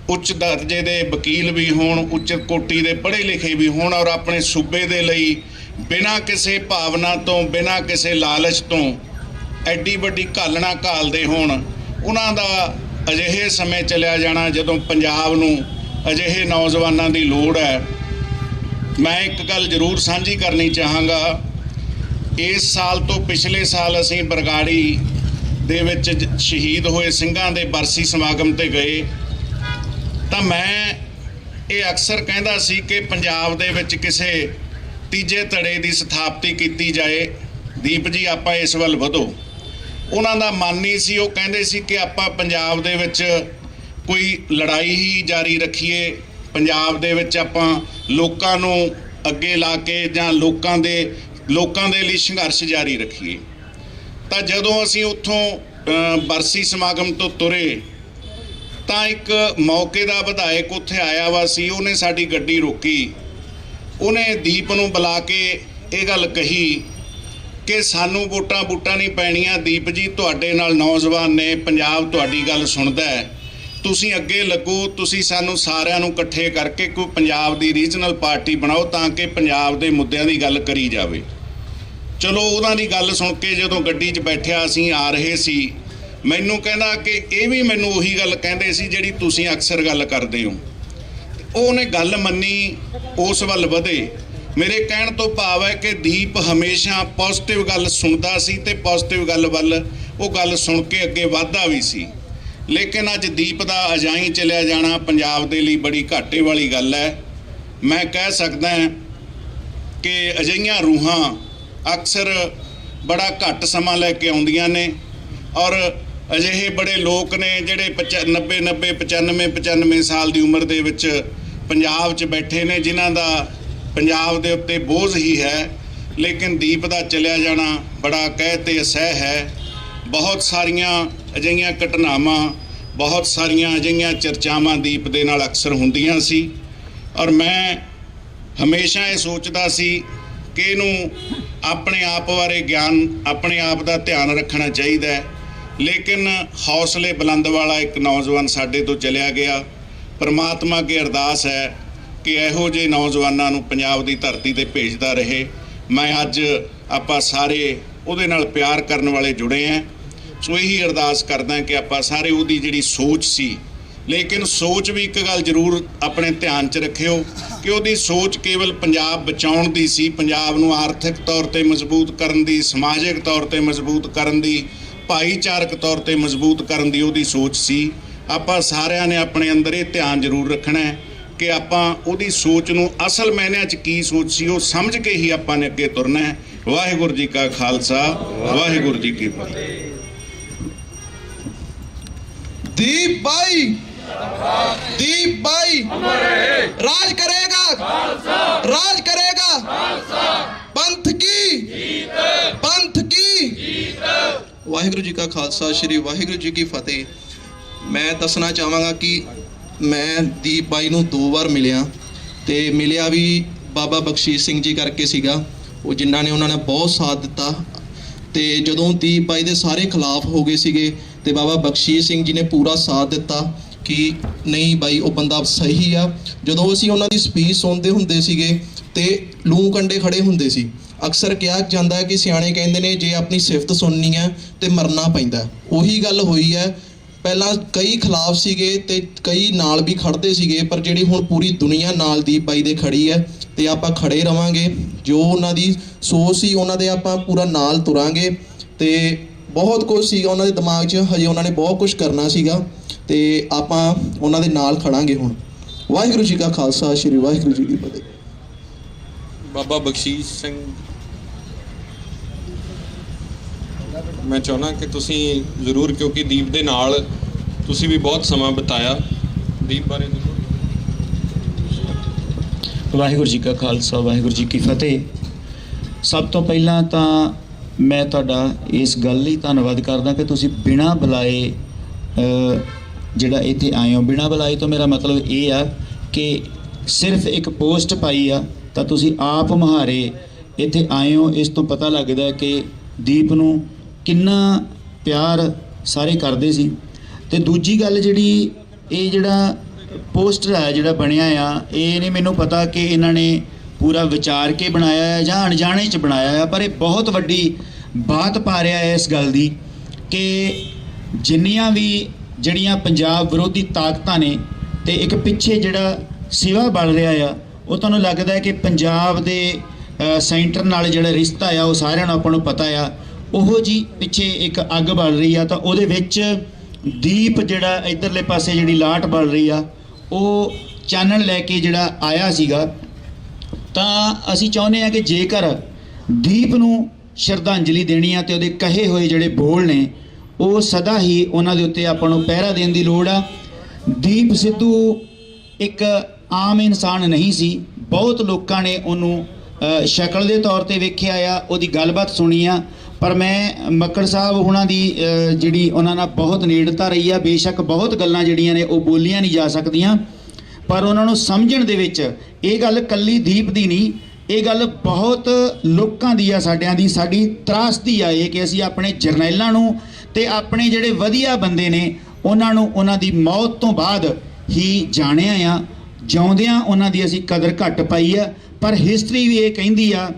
ਉੱਚ ਦਰਜੇ ਦੇ ਵਕੀਲ ਵੀ ਹੋਣ, ਉੱਚ ਕੋਟੀ ਦੇ ਪੜ੍ਹੇ ਲਿਖੇ ਵੀ ਹੋਣ, ਔਰ ਆਪਣੇ ਸੂਬੇ ਦੇ ਲਈ ਬਿਨਾਂ ਕਿਸੇ ਭਾਵਨਾ ਤੋਂ, ਬਿਨਾਂ ਕਿਸੇ ਲਾਲਚ ਤੋਂ ਐਡੀ ਵੱਡੀ ਘਾਲਣਾ ਘਾਲਦੇ ਹੋਣ, ਉਹਨਾਂ ਦਾ ਅਜਿਹੇ ਸਮੇਂ ਚਲਿਆ ਜਾਣਾ ਜਦੋਂ ਪੰਜਾਬ ਨੂੰ ਅਜਿਹੇ ਨੌਜਵਾਨਾਂ ਦੀ ਲੋੜ ਹੈ। ਮੈਂ ਇੱਕ ਗੱਲ ਜ਼ਰੂਰ ਸਾਂਝੀ ਕਰਨੀ ਚਾਹਾਂਗਾ, ਇਸ ਸਾਲ ਤੋਂ ਪਿਛਲੇ ਸਾਲ ਅਸੀਂ ਬਰਗਾੜੀ ਦੇ ਵਿੱਚ ਸ਼ਹੀਦ ਹੋਏ ਸਿੰਘਾਂ ਦੇ ਬਰਸੀ ਸਮਾਗਮ ਤੇ ਗਏ, ਤਾਂ ਮੈਂ ਇਹ ਅਕਸਰ ਕਹਿੰਦਾ ਸੀ ਕਿ ਪੰਜਾਬ ਦੇ ਵਿੱਚ ਕਿਸੇ ਤੀਜੇ ਧੜੇ ਦੀ ਸਥਾਪਤੀ ਕੀਤੀ ਜਾਏ। ਦੀਪ ਜੀ ਆਪਾਂ ਇਸ ਵੱਲ ਵਧੋ। ਉਹਨਾਂ ਦਾ ਮਨ ਨਹੀਂ ਸੀ, ਉਹ ਕਹਿੰਦੇ ਸੀ ਕਿ ਆਪਾਂ ਪੰਜਾਬ ਦੇ ਵਿੱਚ ਕੋਈ ਲੜਾਈ ਹੀ ਜਾਰੀ ਰੱਖੀਏ, ਪੰਜਾਬ ਦੇ ਵਿੱਚ ਆਪਾਂ ਲੋਕਾਂ ਨੂੰ ਅੱਗੇ ਲਾ ਕੇ ਜਾਂ ਲੋਕਾਂ ਦੇ ਲਈ ਸੰਘਰਸ਼ ਜਾਰੀ ਰੱਖੀਏ। ਤਾਂ ਜਦੋਂ ਅਸੀਂ ਉੱਥੋਂ ਬਰਸੀ ਸਮਾਗਮ ਤੋਂ ਤੁਰੇ ਤਾਂ ਇੱਕ ਮੌਕੇ ਦਾ ਵਿਧਾਇਕ ਉੱਥੇ ਆਇਆ ਵਾ ਸੀ, ਉਹਨੇ ਸਾਡੀ ਗੱਡੀ ਰੋਕੀ, ਉਹਨੇ ਦੀਪ ਨੂੰ ਬੁਲਾ ਕੇ ਇਹ ਗੱਲ ਕਹੀ ਕਿ ਸਾਨੂੰ ਵੋਟਾਂ ਨਹੀਂ ਪੈਣੀਆਂ, ਦੀਪ ਜੀ ਤੁਹਾਡੇ ਨਾਲ ਨੌਜਵਾਨ ਨੇ, ਪੰਜਾਬ ਤੁਹਾਡੀ ਗੱਲ ਸੁਣਦਾ ਹੈ, ਤੁਸੀਂ ਅੱਗੇ ਲੱਗੋ, ਤੁਸੀਂ ਸਾਨੂੰ ਸਾਰਿਆਂ ਨੂੰ ਇਕੱਠੇ ਕਰਕੇ ਕੋਈ ਪੰਜਾਬ ਦੀ ਰੀਜਨਲ ਪਾਰਟੀ ਬਣਾਓ ਤਾਂ ਕਿ ਪੰਜਾਬ ਦੇ ਮੁੱਦਿਆਂ ਦੀ ਗੱਲ ਕਰੀ ਜਾਵੇ। ਚਲੋ ਉਹਨਾਂ ਦੀ ਗੱਲ ਸੁਣ ਕੇ ਜਦੋਂ ਗੱਡੀ 'ਚ ਬੈਠਿਆ ਅਸੀਂ ਆ ਰਹੇ ਸੀ, ਮੈਨੂੰ ਕਹਿੰਦਾ ਕਿ ਇਹ ਵੀ ਮੈਨੂੰ ਉਹੀ ਗੱਲ ਕਹਿੰਦੇ ਸੀ ਜਿਹੜੀ ਤੁਸੀਂ ਅਕਸਰ ਗੱਲ ਕਰਦੇ ਹੋ। ਉਹਨੇ ਗੱਲ ਮੰਨੀ, ਉਸ ਵੱਲ ਵਧੇ। ਮੇਰੇ ਕਹਿਣ ਤੋਂ ਭਾਵ ਹੈ ਕਿ ਦੀਪ ਹਮੇਸ਼ਾ ਪੋਜ਼ਿਟਿਵ ਗੱਲ ਸੁਣਦਾ ਸੀ ਤੇ ਪੋਜ਼ਿਟਿਵ ਗੱਲ ਵੱਲ ਉਹ ਗੱਲ ਸੁਣ ਕੇ ਅੱਗੇ ਵਧਦਾ ਵੀ ਸੀ। ਲੇਕਿਨ ਅੱਜ ਦੀਪ ਦਾ ਅਜਾਈਂ ਚਲਿਆ ਜਾਣਾ ਪੰਜਾਬ ਦੇ ਲਈ ਬੜੀ ਘਾਟੇ ਵਾਲੀ ਗੱਲ ਹੈ। ਮੈਂ ਕਹਿ ਸਕਦਾ ਕਿ ਅਜਿਹੀਆਂ ਰੂਹਾਂ ਅਕਸਰ ਬੜਾ ਘੱਟ ਸਮਾਂ ਲੈ ਕੇ ਆਉਂਦੀਆਂ ਨੇ। ਔਰ ਅਜਿਹੇ ਬੜੇ ਲੋਕ ਨੇ ਜਿਹੜੇ 95 ਸਾਲ ਦੀ ਉਮਰ ਦੇ ਵਿੱਚ ਪੰਜਾਬ 'ਚ ਬੈਠੇ ਨੇ, ਜਿਨ੍ਹਾਂ ਦਾ ਪੰਜਾਬ ਦੇ ਉੱਤੇ ਬੋਝ ਹੀ ਹੈ। ਲੇਕਿਨ ਦੀਪ ਦਾ ਚਲਿਆ ਜਾਣਾ ਬੜਾ ਕਹਿ ਤੇ ਅਸਹਿ ਹੈ। ਬਹੁਤ ਸਾਰੀਆਂ ਅਜਿਹੀਆਂ ਘਟਨਾਵਾਂ, ਬਹੁਤ ਸਾਰੀਆਂ ਅਜਿਹੀਆਂ ਚਰਚਾਵਾਂ ਦੀਪ ਦੇ ਨਾਲ ਅਕਸਰ ਹੁੰਦੀਆਂ ਸੀ। ਔਰ ਮੈਂ ਹਮੇਸ਼ਾ ਇਹ ਸੋਚਦਾ ਸੀ ਕਿ ਇਹਨੂੰ ਆਪਣੇ ਆਪ ਬਾਰੇ ਗਿਆਨ, ਆਪਣੇ ਆਪ ਦਾ ਧਿਆਨ ਰੱਖਣਾ ਚਾਹੀਦਾ ਹੈ। ਲੇਕਿਨ ਹੌਸਲੇ ਬੁਲੰਦ ਵਾਲਾ ਇੱਕ ਨੌਜਵਾਨ ਸਾਡੇ ਤੋਂ ਚਲਿਆ ਗਿਆ। ਪਰਮਾਤਮਾ ਅੱਗੇ ਅਰਦਾਸ ਹੈ ਕਿ ਇਹੋ ਜਿਹੇ ਨੌਜਵਾਨਾਂ ਨੂੰ ਪੰਜਾਬ ਦੀ ਧਰਤੀ ਤੇ ਭੇਜਦਾ ਰਹੇ। ਮੈਂ ਅੱਜ ਆਪਾਂ ਸਾਰੇ ਉਹਦੇ ਨਾਲ ਪਿਆਰ ਕਰਨ ਵਾਲੇ ਜੁੜੇ ਹਾਂ। ਸੋ ਇਹੀ ਅਰਦਾਸ ਕਰਦਾ ਕਿ ਆਪਾਂ ਸਾਰੇ ਉਹਦੀ ਜਿਹੜੀ ਸੋਚ ਸੀ, ਲੇਕਿਨ ਸੋਚ ਵੀ ਇੱਕ ਗੱਲ ਜ਼ਰੂਰ ਆਪਣੇ ਧਿਆਨ 'ਚ ਰੱਖਿਓ ਕਿ ਉਹਦੀ ਸੋਚ ਕੇਵਲ ਪੰਜਾਬ ਬਚਾਉਣ ਦੀ ਸੀ, ਪੰਜਾਬ ਨੂੰ ਆਰਥਿਕ ਤੌਰ ਤੇ ਮਜ਼ਬੂਤ ਕਰਨ ਦੀ, ਸਮਾਜਿਕ ਤੌਰ ਤੇ ਮਜ਼ਬੂਤ ਕਰਨ ਦੀ, ਭਾਈਚਾਰਕ ਤੌਰ ਤੇ ਮਜ਼ਬੂਤ ਕਰਨ ਦੀ ਉਹਦੀ ਸੋਚ ਸੀ। ਆਪਾਂ ਸਾਰਿਆਂ ਨੇ ਆਪਣੇ ਅੰਦਰ ਇਹ ਧਿਆਨ ਜ਼ਰੂਰ ਰੱਖਣਾ ਹੈ ਕਿ ਆਪਾਂ ਉਹਦੀ ਸੋਚ ਨੂੰ ਅਸਲ ਮਾਇਨਿਆਂ 'ਚ ਕੀ ਸੋਚ ਸੀ ਉਹ ਸਮਝ ਕੇ ਹੀ ਆਪਾਂ ਨੇ ਅੱਗੇ ਤੁਰਨਾ ਹੈ। ਵਾਹਿਗੁਰੂ ਜੀ ਕਾ ਖਾਲਸਾ, ਵਾਹਿਗੁਰੂ ਜੀ ਕੀ ਫਤਿਹ। दीप भाई, दीप भाई राज करेगा, राज करेगा, पंथ की, पंथ की। ਵਾਹਿਗੁਰੂ ਜੀ ਕਾ ਖਾਲਸਾ, ਸ਼੍ਰੀ ਵਾਹਿਗੁਰੂ ਜੀ ਕੀ ਫਤਿਹ। ਮੈਂ ਦੱਸਣਾ ਚਾਹਾਂਗਾ ਕਿ ਮੈਂ ਦੀਪ ਬਾਈ ਨੂੰ 2 ਵਾਰ ਮਿਲਿਆ ਤੇ ਮਿਲਿਆ ਵੀ ਬਾਬਾ ਬਖਸ਼ੀਸ਼ ਸਿੰਘ ਜੀ ਕਰਕੇ ਸੀਗਾ, ਉਹ ਜਿਨ੍ਹਾਂ ਨੇ ਉਹਨਾਂ ਨੇ ਬਹੁਤ ਸਾਥ ਦਿੱਤਾ। ਤੇ ਜਦੋਂ ਦੀਪ ਬਾਈ ਦੇ ਸਾਰੇ ਖਿਲਾਫ ਹੋ ਗਏ ਸੀਗੇ ਤੇ ਬਾਬਾ ਬਖਸ਼ੀਸ਼ ਸਿੰਘ ਜੀ ਨੇ ਪੂਰਾ ਸਾਥ ਦਿੱਤਾ ਕਿ ਨਹੀਂ ਬਾਈ ਉਹ ਬੰਦਾ ਸਹੀ ਆ। ਜਦੋਂ ਅਸੀਂ ਉਹਨਾਂ ਦੀ ਸਪੀਚ ਸੁਣਦੇ ਹੁੰਦੇ ਸੀਗੇ ਤੇ ਲੂੰ ਕੰਡੇ ਖੜੇ ਹੁੰਦੇ ਸੀ। ਅਕਸਰ ਕਿਹਾ ਜਾਂਦਾ ਹੈ ਕਿ ਸਿਆਣੇ ਕਹਿੰਦੇ ਨੇ ਜੇ ਆਪਣੀ ਸਿਫਤ ਸੁਣਨੀ ਹੈ ਤੇ ਮਰਨਾ ਪੈਂਦਾ। ਉਹੀ ਗੱਲ ਹੋਈ ਹੈ। ਪਹਿਲਾਂ ਕਈ ਖਿਲਾਫ ਸੀਗੇ ਤੇ ਕਈ ਨਾਲ ਵੀ ਖੜਦੇ ਸੀਗੇ, ਪਰ ਜਿਹੜੀ ਹੁਣ ਪੂਰੀ ਦੁਨੀਆ ਨਾਲ ਦੀਪ ਬਾਈ ਦੇ ਖੜੀ ਹੈ ਤੇ ਆਪਾਂ ਖੜੇ ਰਵਾਂਗੇ। ਜੋ ਉਹਨਾਂ ਦੀ ਸੋਚ ਸੀ ਉਹਨਾਂ ਦੇ ਆਪਾਂ ਪੂਰਾ ਨਾਲ ਤੁਰਾਂਗੇ। ਤੇ ਬਹੁਤ ਕੁਝ ਸੀਗਾ ਉਹਨਾਂ ਦੇ ਦਿਮਾਗ 'ਚ, ਹਜੇ ਉਹਨਾਂ ਨੇ ਬਹੁਤ ਕੁਝ ਕਰਨਾ ਸੀਗਾ ਤੇ ਆਪਾਂ ਉਹਨਾਂ ਦੇ ਨਾਲ ਖੜਾਂਗੇ ਹੁਣ। ਵਾਹਿਗੁਰੂ ਜੀ ਕਾ ਖਾਲਸਾ, ਸ਼੍ਰੀ ਵਾਹਿਗੁਰੂ ਜੀ ਕੀ ਫਤਿਹ। ਬਾਬਾ ਬਖਸ਼ੀਸ਼ ਸਿੰਘ, ਮੈਂ ਚਾਹੁੰਦਾ ਕਿ ਤੁਸੀਂ ਜ਼ਰੂਰ, ਕਿਉਂਕਿ ਦੀਪ ਦੇ ਨਾਲ ਤੁਸੀਂ ਵੀ ਬਹੁਤ ਸਮਾਂ ਬਿਤਾਇਆ, ਦੀਪ ਬਾਰੇ ਵਾਹਿਗੁਰੂ ਜੀ ਕਾ ਖਾਲਸਾ, ਵਾਹਿਗੁਰੂ ਜੀ ਕੀ ਫਤਿਹ। ਸਭ ਤੋਂ ਪਹਿਲਾਂ ਤਾਂ ਮੈਂ ਤੁਹਾਡਾ ਇਸ ਗੱਲ ਲਈ ਧੰਨਵਾਦ ਕਰਦਾ ਕਿ ਤੁਸੀਂ ਬਿਨਾਂ ਬੁਲਾਏ ਜਿਹੜਾ ਇੱਥੇ ਆਏ ਹੋ। ਬਿਨਾਂ ਬੁਲਾਏ ਤੋਂ ਮੇਰਾ ਮਤਲਬ ਇਹ ਆ ਕਿ ਸਿਰਫ ਇੱਕ ਪੋਸਟ ਪਾਈ ਆ ਤਾਂ ਤੁਸੀਂ ਆਪ ਮੁਹਾਰੇ ਇੱਥੇ ਆਏ ਹੋ। ਇਸ ਤੋਂ ਪਤਾ ਲੱਗਦਾ ਕਿ ਦੀਪ ਨੂੰ ਕਿੰਨਾ ਪਿਆਰ ਸਾਰੇ ਕਰਦੇ ਸੀ। ਤੇ ਦੂਜੀ ਗੱਲ ਜਿਹੜੀ ਇਹ ਜਿਹੜਾ ਪੋਸਟਰ ਹੈ ਜਿਹੜਾ ਬਣਿਆ ਆ, ਇਹ ਨਹੀਂ ਮੈਨੂੰ ਪਤਾ ਕਿ ਇਹਨਾਂ ਨੇ ਪੂਰਾ ਵਿਚਾਰ ਕੇ ਬਣਾਇਆ ਹੈ ਜਾਂ ਅਣਜਾਣੇ 'ਚ ਬਣਾਇਆ ਹੈ, ਪਰ ਇਹ ਬਹੁਤ ਵੱਡੀ ਬਾਤ ਪਾ ਰਿਹਾ ਹੈ ਇਸ ਗੱਲ ਦੀ ਕਿ ਜਿੰਨੀਆਂ ਵੀ ਜਿਹੜੀਆਂ ਪੰਜਾਬ ਵਿਰੋਧੀ ਤਾਕਤਾਂ ਨੇ ਤੇ ਇੱਕ ਪਿੱਛੇ ਜਿਹੜਾ ਸਿਵਾ ਬਣ ਰਿਹਾ ਆ, ਉਹ ਤੁਹਾਨੂੰ ਲੱਗਦਾ ਹੈ ਕਿ ਪੰਜਾਬ ਦੇ ਸੈਂਟਰ ਨਾਲ ਜਿਹੜਾ ਰਿਸ਼ਤਾ ਆ ਉਹ ਸਾਰਿਆਂ ਨੂੰ ਆਪਾਂ ਨੂੰ ਪਤਾ ਆ। ਉਹੋ ਜੀ ਪਿੱਛੇ ਇੱਕ ਅੱਗ ਬਲ ਰਹੀ ਆ ਤਾਂ ਉਹਦੇ ਵਿੱਚ ਦੀਪ ਜਿਹੜਾ ਇਧਰਲੇ ਪਾਸੇ ਜਿਹੜੀ ਲਾਟ ਬਲ ਰਹੀ ਆ ਉਹ ਚਾਨਣ ਲੈ ਕੇ ਜਿਹੜਾ ਆਇਆ ਸੀਗਾ। ਤਾਂ ਅਸੀਂ ਚਾਹੁੰਦੇ ਆ ਕਿ ਜੇਕਰ ਦੀਪ ਨੂੰ ਸ਼ਰਧਾਂਜਲੀ ਦੇਣੀ ਆ ਤੇ ਉਹਦੇ ਕਹੇ ਹੋਏ ਜਿਹੜੇ ਬੋਲ ਨੇ ਉਹ ਸਦਾ ਹੀ ਉਹਨਾਂ ਦੇ ਉੱਤੇ ਆਪਾਂ ਨੂੰ ਪਹਿਰਾ ਦੇਣ ਦੀ ਲੋੜ ਆ। ਦੀਪ ਸਿੱਧੂ ਇੱਕ ਆਮ ਇਨਸਾਨ ਨਹੀਂ ਸੀ। ਬਹੁਤ ਲੋਕਾਂ ਨੇ ਉਹਨੂੰ ਸ਼ਕਲ ਦੇ ਤੌਰ ਤੇ ਵੇਖਿਆ ਆ, ਉਹਦੀ ਗੱਲਬਾਤ ਸੁਣੀ ਆ, ਪਰ ਮੈਂ ਮੱਕੜ ਸਾਹਿਬ ਉਹਨਾਂ ਦੀ ਜਿਹੜੀ ਉਹਨਾਂ ਨਾਲ ਬਹੁਤ ਨੇੜਤਾ ਰਹੀ ਆ। ਬੇਸ਼ੱਕ ਬਹੁਤ ਗੱਲਾਂ ਜਿਹੜੀਆਂ ਨੇ ਉਹ ਬੋਲੀਆਂ ਨਹੀਂ ਜਾ ਸਕਦੀਆਂ, ਪਰ ਉਹਨਾਂ ਨੂੰ ਸਮਝਣ ਦੇ ਵਿੱਚ ਇਹ ਗੱਲ ਕੱਲੀ ਦੀਪ ਦੀ ਨਹੀਂ, ਇਹ ਗੱਲ ਬਹੁਤ ਲੋਕਾਂ ਦੀ ਆ, ਸਾਡਿਆਂ ਦੀ। ਸਾਡੀ ਤਰਾਸਦੀ ਆ ਇਹ ਕਿ ਅਸੀਂ ਆਪਣੇ ਜਰਨੈਲਾਂ ਨੂੰ ਤੇ ਆਪਣੇ ਜਿਹੜੇ ਵਧੀਆ ਬੰਦੇ ਨੇ ਉਹਨਾਂ ਨੂੰ ਉਹਨਾਂ ਦੀ ਮੌਤ ਤੋਂ ਬਾਅਦ ਹੀ ਜਾਣਿਆ ਆ। ਜਿਉਂਦਿਆਂ ਉਹਨਾਂ ਦੀ ਅਸੀਂ ਕਦਰ ਘੱਟ ਪਾਈ ਆ। ਪਰ ਹਿਸਟਰੀ ਵੀ ਇਹ ਕਹਿੰਦੀ ਆ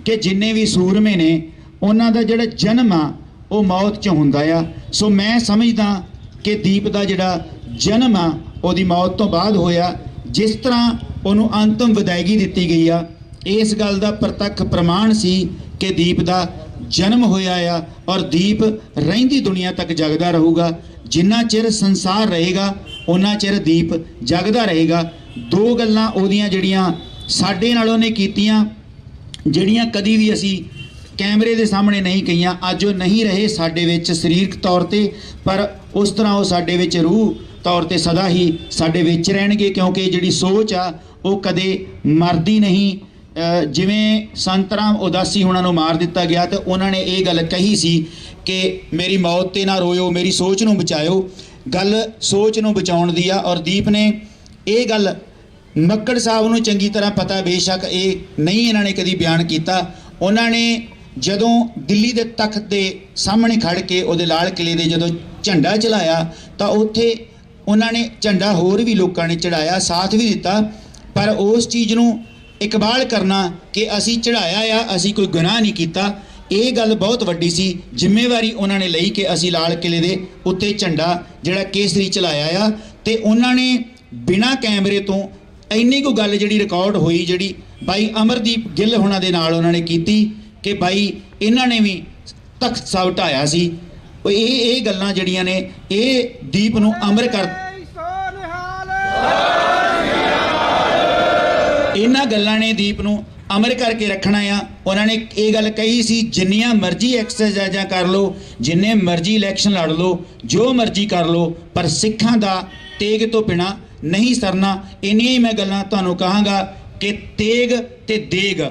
ਕਿ ਜਿੰਨੇ ਵੀ ਸੂਰਮੇ ਨੇ ਉਹਨਾਂ ਦਾ ਜਿਹੜਾ ਜਨਮ ਆ ਉਹ ਮੌਤ 'ਚ ਹੁੰਦਾ ਆ। ਸੋ ਮੈਂ ਸਮਝਦਾ ਕਿ ਦੀਪ ਦਾ ਜਿਹੜਾ ਜਨਮ ਆ ਉਹਦੀ ਮੌਤ ਤੋਂ ਬਾਅਦ ਹੋਇਆ। ਜਿਸ ਤਰ੍ਹਾਂ ਉਹਨੂੰ ਅੰਤਮ ਵਿਦਾਇਗੀ ਦਿੱਤੀ ਗਈ ਆ, ਇਸ ਗੱਲ ਦਾ ਪ੍ਰਤੱਖ ਪ੍ਰਮਾਣ ਸੀ ਕਿ ਦੀਪ ਦਾ ਜਨਮ ਹੋਇਆ ਆ ਔਰ ਦੀਪ ਰਹਿੰਦੀ ਦੁਨੀਆ ਤੱਕ ਜਗਦਾ ਰਹੂਗਾ। ਜਿੰਨਾ ਚਿਰ ਸੰਸਾਰ ਰਹੇਗਾ ਉਹਨਾਂ ਚਿਰ ਦੀਪ ਜਗਦਾ ਰਹੇਗਾ। 2 ਗੱਲਾਂ ਉਹਦੀਆਂ ਜਿਹੜੀਆਂ ਸਾਡੇ ਨਾਲ ਉਹਨੇ ਕੀਤੀਆਂ, ਜਿਹੜੀਆਂ ਕਦੀ ਵੀ ਅਸੀਂ ਕੈਮਰੇ ਦੇ ਸਾਹਮਣੇ ਨਹੀਂ ਕਹੀਆਂ। ਅੱਜ ਉਹ ਨਹੀਂ ਰਹੇ ਸਾਡੇ ਵਿੱਚ ਸਰੀਰਕ ਤੌਰ ਤੇ, ਪਰ ਉਸ ਤਰ੍ਹਾਂ ਉਹ ਸਾਡੇ ਵਿੱਚ ਰੂਹ ਤੌਰ ਤੇ ਸਦਾ ਹੀ ਸਾਡੇ ਵਿੱਚ ਰਹਿਣਗੇ, ਕਿਉਂਕਿ ਜਿਹੜੀ ਸੋਚ ਆ ਉਹ ਕਦੇ ਮਰਦੀ ਨਹੀਂ। ਜਿਵੇਂ ਸੰਤ ਰਾਮ ਉਦਾਸੀ ਹੁਣਾਂ ਨੂੰ ਮਾਰ ਦਿੱਤਾ ਗਿਆ ਤੇ ਉਹਨਾਂ ਨੇ ਇਹ ਗੱਲ ਕਹੀ ਸੀ ਕਿ ਮੇਰੀ ਮੌਤ ਤੇ ਨਾ ਰੋਇਓ, ਮੇਰੀ ਸੋਚ ਨੂੰ ਬਚਾਇਓ। ਗੱਲ ਸੋਚ ਨੂੰ ਬਚਾਉਣ ਦੀ ਆ। ਔਰ ਦੀਪ ਨੇ ਇਹ ਗੱਲ ਮੱਕੜ ਸਾਹਿਬ ਨੂੰ ਚੰਗੀ ਤਰ੍ਹਾਂ ਪਤਾ, ਬੇਸ਼ੱਕ ਇਹ ਨਹੀਂ ਇਹਨਾਂ ਨੇ ਕਦੀ ਬਿਆਨ ਕੀਤਾ। ਉਹਨਾਂ ਨੇ ਜਦੋਂ ਦਿੱਲੀ ਦੇ ਤਖਤ ਦੇ ਸਾਹਮਣੇ ਖੜ ਕੇ ਉਹਦੇ ਲਾਲ ਕਿਲੇ ਦੇ ਜਦੋਂ ਝੰਡਾ ਚੜਾਇਆ ਤਾਂ ਉੱਥੇ ਉਹਨਾਂ ਨੇ ਝੰਡਾ ਹੋਰ ਵੀ ਲੋਕਾਂ ਨੇ ਚੜਾਇਆ, ਸਾਥ ਵੀ ਦਿੱਤਾ, ਪਰ ਉਸ ਚੀਜ਼ ਨੂੰ ਇਕਬਾਲ ਕਰਨਾ ਕਿ ਅਸੀਂ ਚੜਾਇਆ ਆ, ਅਸੀਂ ਕੋਈ ਗੁਨਾਹ ਨਹੀਂ ਕੀਤਾ, ਇਹ ਗੱਲ ਬਹੁਤ ਵੱਡੀ ਸੀ। ਜ਼ਿੰਮੇਵਾਰੀ ਉਹਨਾਂ ਨੇ ਲਈ ਕਿ ਅਸੀਂ ਲਾਲ ਕਿਲੇ ਦੇ ਉੱਤੇ ਝੰਡਾ ਜਿਹੜਾ ਕੇਸਰੀ ਚਲਾਇਆ ਆ। ਤੇ ਉਹਨਾਂ ਨੇ ਬਿਨਾਂ ਕੈਮਰੇ ਤੋਂ ਇੰਨੀ ਕੁ ਗੱਲ ਜਿਹੜੀ ਰਿਕਾਰਡ ਹੋਈ, ਜਿਹੜੀ ਬਾਈ ਅਮਰਦੀਪ ਗਿੱਲ ਹੋਣਾ ਦੇ ਨਾਲ ਉਹਨਾਂ ਨੇ ਕੀਤੀ ਕਿ ਬਾਈ ਇਹਨਾਂ ਨੇ ਵੀ ਤਖਤ ਸਾਹਿਬ ਢਾਇਆ ਸੀ। ਇਹ ਗੱਲਾਂ ਜਿਹੜੀਆਂ ਨੇ ਇਹ ਦੀਪ ਨੂੰ ਅਮਰ ਕਰ, ਇਹਨਾਂ ਗੱਲਾਂ ਨੇ ਦੀਪ ਨੂੰ ਅਮਰ ਕਰਕੇ ਰੱਖਣਾ ਆ। ਉਹਨਾਂ ਨੇ ਇਹ ਗੱਲ ਕਹੀ ਸੀ, ਜਿੰਨੀਆਂ ਮਰਜ਼ੀ ਐਕਸਰਸਾਈਜ਼ਾਂ ਕਰ ਲਓ, ਜਿੰਨੇ ਮਰਜ਼ੀ ਇਲੈਕਸ਼ਨ ਲੜ ਲਓ, ਜੋ ਮਰਜ਼ੀ ਕਰ ਲਓ, ਪਰ ਸਿੱਖਾਂ ਦਾ ਤੇਗ ਤੋਂ ਬਿਨਾਂ ਨਹੀਂ ਸਰਨਾ। ਇੰਨੀਆਂ ਹੀ ਮੈਂ ਗੱਲਾਂ ਤੁਹਾਨੂੰ ਕਹਾਂਗਾ ਕਿ ਤੇਗ ਤੇ ਦੇਗ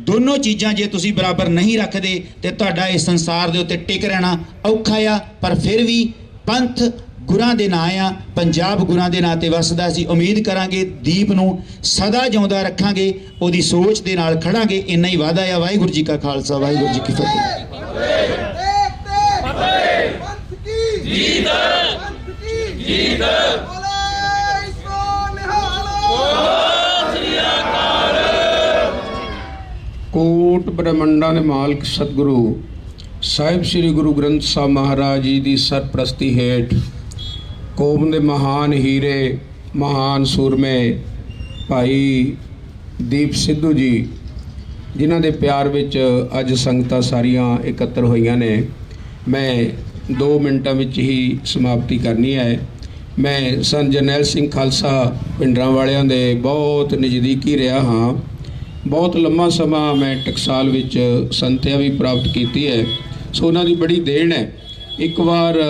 ਦੋਨੋਂ ਚੀਜ਼ਾਂ ਜੇ ਤੁਸੀਂ ਬਰਾਬਰ ਨਹੀਂ ਰੱਖਦੇ ਤੇ ਤੁਹਾਡਾ ਇਸ ਸੰਸਾਰ ਦੇ ਉੱਤੇ ਟਿਕ ਰਹਿਣਾ ਔਖਾ ਆ। ਪਰ ਫਿਰ ਵੀ ਪੰਥ ਗੁਰਾਂ ਦੇ ਨਾਂ ਆ, ਪੰਜਾਬ ਗੁਰਾਂ ਦੇ ਨਾਂ ਤੇ ਵਸਦਾ। ਅਸੀਂ ਉਮੀਦ ਕਰਾਂਗੇ ਦੀਪ ਨੂੰ ਸਦਾ ਜਿਉਂਦਾ ਰੱਖਾਂਗੇ, ਉਹਦੀ ਸੋਚ ਦੇ ਨਾਲ ਖੜਾਂਗੇ। ਇੰਨਾ ਹੀ ਵਾਅਦਾ ਆ। ਵਾਹਿਗੁਰੂ ਜੀ ਕਾ ਖਾਲਸਾ, ਵਾਹਿਗੁਰੂ ਜੀ ਕੀ ਫਤਿਹ। ਕੋਟ ਬ੍ਰਹਮੰਡਾਂ ਦੇ ਮਾਲਕ ਸਤਿਗੁਰੂ ਸਾਹਿਬ ਸ੍ਰੀ ਗੁਰੂ ਗ੍ਰੰਥ ਸਾਹਿਬ ਮਹਾਰਾਜ ਜੀ ਦੀ ਸਰਪ੍ਰਸਤੀ ਹੇਠ ਕੌਮ ਦੇ ਮਹਾਨ ਹੀਰੇ, ਮਹਾਨ ਸੂਰਮੇ ਭਾਈ ਦੀਪ ਸਿੱਧੂ ਜੀ, ਜਿਨ੍ਹਾਂ ਦੇ ਪਿਆਰ ਵਿੱਚ ਅੱਜ ਸੰਗਤਾਂ ਸਾਰੀਆਂ ਇਕੱਤਰ ਹੋਈਆਂ ਨੇ, ਮੈਂ 2 ਮਿੰਟਾਂ ਵਿੱਚ ਹੀ ਸਮਾਪਤੀ ਕਰਨੀ ਹੈ। ਮੈਂ ਸੰਤ ਜਰਨੈਲ ਸਿੰਘ ਖਾਲਸਾ ਪਿੰਡਰਾਂ ਵਾਲਿਆਂ ਦੇ ਬਹੁਤ ਨਜ਼ਦੀਕੀ ਰਿਹਾ ਹਾਂ। ਬਹੁਤ ਲੰਮਾ ਸਮਾਂ ਮੈਂ ਟਕਸਾਲ ਵਿੱਚ ਸੰਥਿਆ ਵੀ ਪ੍ਰਾਪਤ ਕੀਤੀ ਹੈ, ਸੋ ਉਹਨਾਂ ਦੀ ਬੜੀ ਦੇਣ ਹੈ। ਇੱਕ ਵਾਰ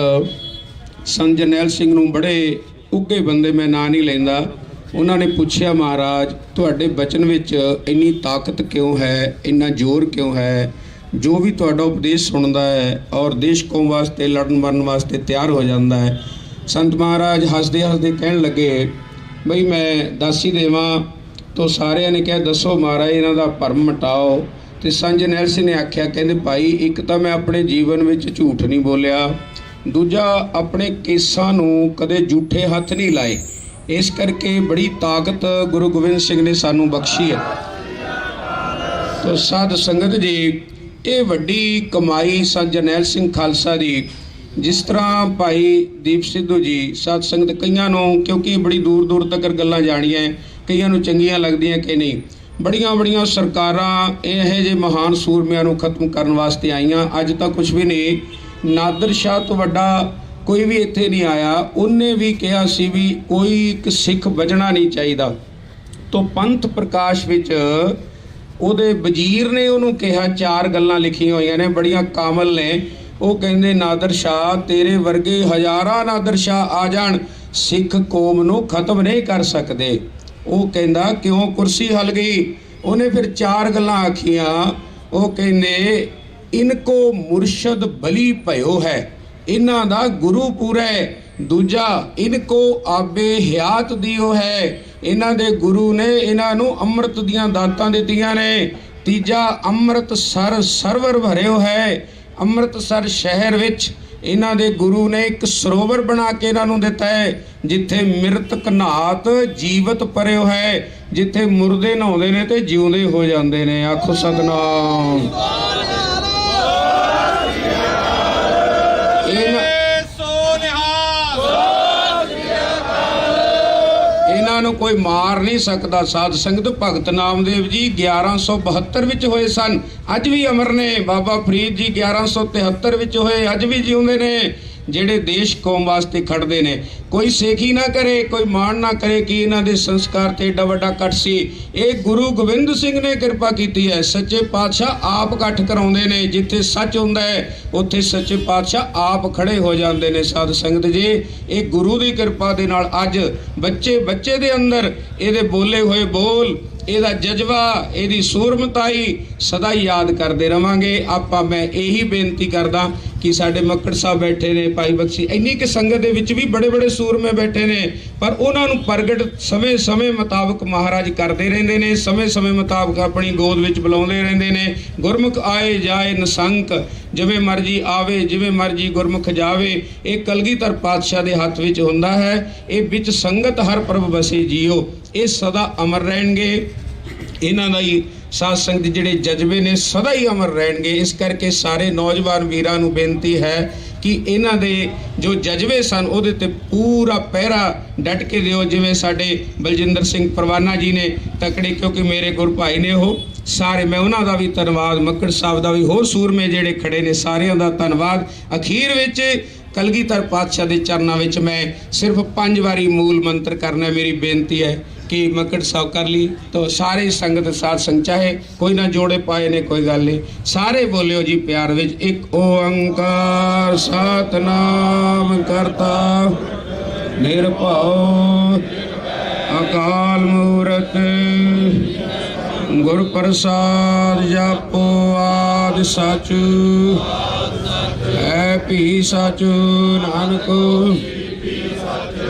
ਸੰਤ ਜਰਨੈਲ ਸਿੰਘ ਨੂੰ, ਬੜੇ ਉੱਘੇ ਬੰਦੇ, ਮੈਂ ਨਾਂ ਨਹੀਂ ਲੈਂਦਾ, ਉਹਨਾਂ ਨੇ ਪੁੱਛਿਆ, ਮਹਾਰਾਜ ਤੁਹਾਡੇ ਬਚਨ ਵਿੱਚ ਇੰਨੀ ਤਾਕਤ ਕਿਉਂ ਹੈ, ਇੰਨਾ ਜ਼ੋਰ ਕਿਉਂ ਹੈ? ਜੋ ਵੀ ਤੁਹਾਡਾ ਉਪਦੇਸ਼ ਸੁਣਦਾ ਹੈ ਔਰ ਦੇਸ਼ ਕੌਮ ਵਾਸਤੇ ਲੜਨ ਮਰਨ ਵਾਸਤੇ ਤਿਆਰ ਹੋ ਜਾਂਦਾ ਹੈ। ਸੰਤ ਮਹਾਰਾਜ ਹੱਸਦੇ ਹੱਸਦੇ ਕਹਿਣ ਲੱਗੇ, ਬਈ ਮੈਂ ਦਾਸੀ ਦੇਵਾਂ। ਤੋ ਸਾਰਿਆਂ ਨੇ ਕਿਹਾ, ਦੱਸੋ ਮਹਾਰਾਜ ਇਹਨਾਂ ਦਾ ਭਰਮ ਮਿਟਾਓ। ਤੇ ਸੰਤ ਜਰਨੈਲ ਸਿੰਘ ਨੇ ਆਖਿਆ, ਕਹਿੰਦੇ ਭਾਈ ਇੱਕ ਤਾਂ ਮੈਂ ਆਪਣੇ ਜੀਵਨ ਵਿੱਚ ਝੂਠ ਨਹੀਂ ਬੋਲਿਆ, ਦੂਜਾ ਆਪਣੇ ਕੇਸਾਂ ਨੂੰ ਕਦੇ ਝੂਠੇ ਹੱਥ ਨਹੀਂ ਲਾਏ, ਇਸ ਕਰਕੇ ਬੜੀ ਤਾਕਤ ਗੁਰੂ ਗੋਬਿੰਦ ਸਿੰਘ ਨੇ ਸਾਨੂੰ ਬਖਸ਼ੀ ਹੈ। ਤੋ ਸਾਧ ਸੰਗਤ ਜੀ, ਇਹ ਵੱਡੀ ਕਮਾਈ ਸੰਤ ਜਰਨੈਲ ਸਿੰਘ ਖਾਲਸਾ ਦੀ। ਜਿਸ ਤਰ੍ਹਾਂ ਭਾਈ ਦੀਪ ਸਿੱਧੂ ਜੀ, ਸਾਧ ਸੰਗਤ ਕਈਆਂ ਨੂੰ, ਕਿਉਂਕਿ ਬੜੀ ਦੂਰ ਦੂਰ ਤੱਕ ਗੱਲਾਂ ਜਾਣੀਆਂ, ਕਈਆਂ ਨੂੰ ਚੰਗੀਆਂ ਲੱਗਦੀਆਂ ਕਿ ਨਹੀਂ, ਬੜੀਆਂ ਬੜੀਆਂ ਸਰਕਾਰਾਂ ਇਹੋ ਜਿਹੇ ਮਹਾਨ ਸੂਰਮਿਆਂ ਨੂੰ ਖਤਮ ਕਰਨ ਵਾਸਤੇ ਆਈਆਂ। ਅੱਜ ਤਾਂ ਕੁਝ ਵੀ ਨਹੀਂ, ਨਾਦਰ ਸ਼ਾਹ ਤੋਂ ਵੱਡਾ ਕੋਈ ਵੀ ਇੱਥੇ ਨਹੀਂ ਆਇਆ। ਉਹਨੇ ਵੀ ਕਿਹਾ ਸੀ ਵੀ ਕੋਈ ਇੱਕ ਸਿੱਖ ਬਚਣਾ ਨਹੀਂ ਚਾਹੀਦਾ। ਤੋਂ ਪੰਥ ਪ੍ਰਕਾਸ਼ ਵਿੱਚ ਉਹਦੇ ਵਜ਼ੀਰ ਨੇ ਉਹਨੂੰ ਕਿਹਾ, 4 ਗੱਲਾਂ ਲਿਖੀਆਂ ਹੋਈਆਂ ਨੇ, ਬੜੀਆਂ ਕਾਮਲ ਨੇ। ਉਹ ਕਹਿੰਦੇ, ਨਾਦਰ ਸ਼ਾਹ ਤੇਰੇ ਵਰਗੇ ਹਜ਼ਾਰਾਂ ਨਾਦਰ ਸ਼ਾਹ ਆ ਜਾਣ, ਸਿੱਖ ਕੌਮ ਨੂੰ ਖਤਮ ਨਹੀਂ ਕਰ ਸਕਦੇ। ਉਹ ਕਹਿੰਦਾ, ਕਿਉਂ ਕੁਰਸੀ ਹਲ ਗਈ? ਉਹਨੇ ਫਿਰ 4 ਗੱਲਾਂ ਆਖੀਆਂ। ਉਹ ਕਹਿੰਦੇ, ਇਨਕੋ ਮੁਰਸ਼ਦ ਬਲੀ ਭਇਓ ਹੈ, ਇਹਨਾਂ ਦਾ ਗੁਰੂ ਪੂਰਾ। ਦੂਜਾ, ਇਨਕੋ ਆਬੇ ਹਿਆਤ ਦਿਓ ਹੈ, ਇਹਨਾਂ ਦੇ ਗੁਰੂ ਨੇ ਇਹਨਾਂ ਨੂੰ ਅੰਮ੍ਰਿਤ ਦੀਆਂ ਦਾਤਾਂ ਦਿੱਤੀਆਂ ਨੇ। ਤੀਜਾ, ਅੰਮ੍ਰਿਤਸਰ ਸਰਵਰ ਭਰਿਓ ਹੈ, ਅੰਮ੍ਰਿਤਸਰ ਸ਼ਹਿਰ ਵਿੱਚ ਇਹਨਾਂ ਦੇ ਗੁਰੂ ਨੇ ਇੱਕ ਸਰੋਵਰ ਬਣਾ ਕੇ ਇਹਨਾਂ ਨੂੰ ਦਿੱਤਾ ਹੈ, ਜਿੱਥੇ ਮਿਰਤਕ ਨਾਤ ਜੀਵਤ ਪਰਿਓ ਹੈ, ਜਿੱਥੇ ਮੁਰਦੇ ਨਹਾਉਂਦੇ ਨੇ ਤੇ ਜਿਉਂਦੇ ਹੋ ਜਾਂਦੇ ਨੇ। ਆਖੋ ਸਤਨਾਮ। ਇਹਨਾਂ ਨੂੰ ਕੋਈ ਮਾਰ ਨਹੀਂ ਸਕਦਾ। ਸਾਧ ਸੰਗਤ, ਭਗਤ ਨਾਮਦੇਵ ਜੀ 1172 ਵਿੱਚ ਹੋਏ ਸਨ, ਅੱਜ ਵੀ ਅਮਰ ਨੇ। ਬਾਬਾ ਫਰੀਦ ਜੀ 1173 ਵਿੱਚ ਹੋਏ, ਅੱਜ ਵੀ ਜਿਉਂਦੇ ਨੇ। ਜਿਹੜੇ ਦੇਸ਼ ਕੌਮ ਵਾਸਤੇ ਖੜਦੇ ਨੇ। ਕੋਈ ਸੇਖੀ ਨਾ ਕਰੇ, ਕੋਈ ਮਾਣ ਨਾ ਕਰੇ ਕਿ ਇਹਨਾਂ ਦੇ ਸੰਸਕਾਰ ਤੇ ਏਡਾ ਵੱਡਾ ਇਕੱਠ ਸੀ। ਇਹ ਗੁਰੂ ਗੋਬਿੰਦ ਸਿੰਘ ਨੇ ਕਿਰਪਾ ਕੀਤੀ ਹੈ। ਸੱਚੇ ਪਾਤਸ਼ਾਹ ਆਪ ਇਕੱਠ ਕਰਾਉਂਦੇ ਨੇ। ਜਿੱਥੇ ਸੱਚ ਹੁੰਦਾ ਹੈ ਉੱਥੇ ਸੱਚੇ ਪਾਤਸ਼ਾਹ ਆਪ ਖੜੇ ਹੋ ਜਾਂਦੇ ਨੇ। ਸਾਧ ਸੰਗਤ ਜੀ, ਇਹ ਗੁਰੂ ਦੀ ਕਿਰਪਾ ਦੇ ਨਾਲ ਅੱਜ ਬੱਚੇ ਦੇ ਅੰਦਰ ਇਹਦੇ ਬੋਲੇ ਹੋਏ ਬੋਲ, ਇਹਦਾ ਜਜ਼ਬਾ, ਇਹਦੀ ਸੂਰਮਤਾਈ ਸਦਾ ਹੀ ਯਾਦ ਕਰਦੇ ਰਵਾਂਗੇ ਆਪਾਂ। ਮੈਂ ਇਹੀ ਬੇਨਤੀ ਕਰਦਾ ਕਿ ਸਾਡੇ ਮੱਕੜ ਸਾਹਿਬ ਬੈਠੇ ਨੇ, ਭਾਈ ਬਖਸ਼ੀ, ਇੰਨੀ ਕਿ ਸੰਗਤ ਦੇ ਵਿੱਚ ਵੀ ਬੜੇ ਸੂਰਮੇ ਬੈਠੇ ਨੇ, ਪਰ ਉਹਨਾਂ ਨੂੰ ਪ੍ਰਗਟ ਸਮੇਂ ਮੁਤਾਬਕ ਮਹਾਰਾਜ ਕਰਦੇ ਰਹਿੰਦੇ ਨੇ। ਸਮੇਂ ਮੁਤਾਬਕ ਆਪਣੀ ਗੋਦ ਵਿੱਚ ਬੁਲਾਉਂਦੇ ਰਹਿੰਦੇ ਨੇ। ਗੁਰਮੁਖ ਆਏ ਜਾਏ ਨਿਸੰਕ, ਜਿਵੇਂ ਮਰਜੀ ਆਵੇ ਜਿਵੇਂ ਮਰਜੀ ਗੁਰਮੁਖ ਜਾਵੇ। ਇਹ ਕਲਗੀਧਰ ਪਾਤਸ਼ਾਹ ਦੇ ਹੱਥ ਵਿੱਚ ਹੁੰਦਾ ਹੈ। ਇਹ ਵਿੱਚ ਸੰਗਤ ਹਰ ਪ੍ਰਭ ਵਸੇ ਜੀਓ, ਇਹ ਸਦਾ ਅਮਰ ਰਹਿਣਗੇ। ਇਹਨਾਂ ਦਾ ਹੀ ਸਾਧ ਸੰਗਤ ਜਿਹੜੇ ਜਜ਼ਬੇ ਨੇ ਸਦਾ ਹੀ ਅਮਰ ਰਹਿਣਗੇ। ਇਸ ਕਰਕੇ ਸਾਰੇ ਨੌਜਵਾਨ ਵੀਰਾਂ ਨੂੰ ਬੇਨਤੀ ਹੈ ਕਿ ਇਹਨਾਂ ਦੇ ਜੋ ਜਜ਼ਬੇ ਸਨ ਉਹਦੇ ਤੇ ਪੂਰਾ ਪਹਿਰਾ ਡਟ ਕੇ ਦਿਓ। ਜਿਵੇਂ ਸਾਡੇ ਬਲਜਿੰਦਰ ਸਿੰਘ ਪਰਵਾਨਾ ਜੀ ਨੇ ਤਕੜੇ, ਕਿਉਂਕਿ ਮੇਰੇ ਗੁਰ ਭਾਈ ਨੇ ਉਹ ਸਾਰੇ, ਮੈਂ ਉਹਨਾਂ ਦਾ ਵੀ ਧੰਨਵਾਦ, ਮੱਕੜ ਸਾਹਿਬ ਦਾ ਵੀ, ਹੋਰ ਸੂਰਮੇ ਜਿਹੜੇ ਖੜੇ ਨੇ ਸਾਰਿਆਂ ਦਾ ਧੰਨਵਾਦ। ਅਖੀਰ ਵਿੱਚ ਕਲਗੀਧਰ ਪਾਤਸ਼ਾਹ ਦੇ ਚਰਨਾਂ ਵਿੱਚ ਮੈਂ ਸਿਰਫ 5 ਵਾਰੀ ਮੂਲ ਮੰਤਰ ਕਰਨਾ ਮੇਰੀ ਬੇਨਤੀ ਹੈ ਕਿ ਮੱਕੜ ਸਾਹਿਬ ਕਰ ਲਈ ਤਾਂ ਸਾਰੇ ਸੰਗਤ ਸਾਧ ਸੰਗ, ਚਾਹੇ ਕੋਈ ਨਾ ਜੋੜੇ ਪਾਏ ਨੇ ਕੋਈ ਗੱਲ ਨਹੀਂ, ਸਾਰੇ ਬੋਲਿਓ ਜੀ ਪਿਆਰ ਵਿੱਚ। ਇੱਕ ਓੰਕਾਰ ਸਤਨਾਮ ਕਰਤਾ ਨਿਰਭਉ ਅਕਾਲ ਮੂਰਤ ਗੁਰ ਪ੍ਰਸਾਦ ਜਪੋ ਆਦਿ ਸਚ ਹੈ ਭੀ ਸਚ ਨਾਨਕ।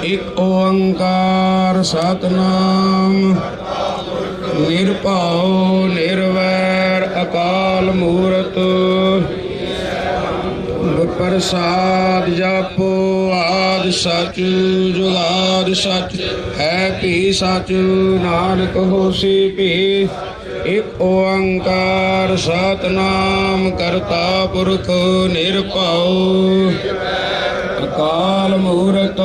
ਇੱਕ ਓੰਕਾਰ ਸਤਨਾਮ ਨਿਰਭਉ ਨਿਰਵੈਰ ਅਕਾਲ ਮੂਰਤ ਗੁਰ ਪ੍ਰਸਾਦ ਜਪੋ ਆਦਿ ਸਚ ਜੁਗਾਦ ਸਚ ਹੈ ਭੀ ਸਚ ਨਾਨਕ ਹੋਸੀ ਭੀ। ਇੱਕ ਓੰਕਾਰ ਸਤਨਾਮ ਕਰਤਾ ਪੁਰਖ ਨਿਰਭਉ ਅਕਾਲ ਮੂਰਤ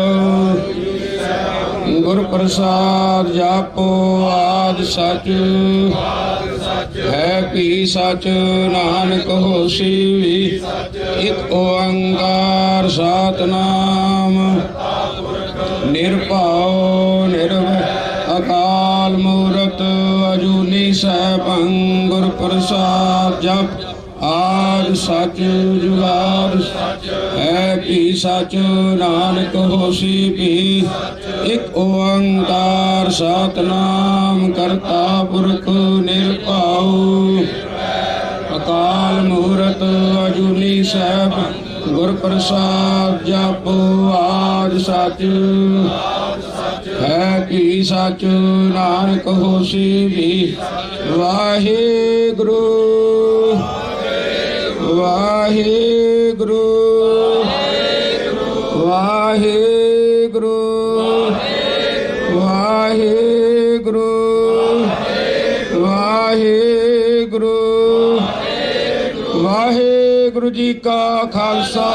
ਗੁਰ ਪ੍ਰਸਾਦ ਜਪੋ ਆਦਿ ਸਚ ਹੈ ਭੀ ਸਚ ਨਾਨਕ ਹੋਸੀ ਵੀ। ਇੱਕ ਓੰਕਾਰ ਸਤਨਾਮ ਨਿਰਭਉ ਨਿਰਵੈਰ ਅਕਾਲ ਮੂਰਤ ਅਜੂਨੀ ਸੈਭੰ ਗੁਰ ਪ੍ਰਸਾਦ ਜਪ ਆਦਿ ਸਚ ਜੁਗਾਦ ਹੈ ਭੀ ਸਚ ਨਾਨਕ ਹੋਸੀ ਭੀ। ਇੱਕ ਓੰਕਾਰ ਸਤਨਾਮ ਕਰਤਾ ਪੁਰਖ ਨਿਰਭਉ ਅਕਾਲ ਮੂਰਤ ਅਜੂਨੀ ਸੈਭੰ ਗੁਰ ਪ੍ਰਸਾਦ ਜਪੋ ਆਦਿ ਸਚ ਹੈ ਭੀ ਸਚ ਨਾਨਕ ਹੋਸੀ ਭੀ। ਵਾਹਿਗੁਰੂ ਵਾਹਿਗੁਰੂ ਵਾਹਿਗੁਰੂ ਵਾਹਿਗੁਰੂ ਵਾਹਿਗੁਰੂ ਵਾਹਿਗੁਰੂ ਜੀ ਕਾ ਖਾਲਸਾ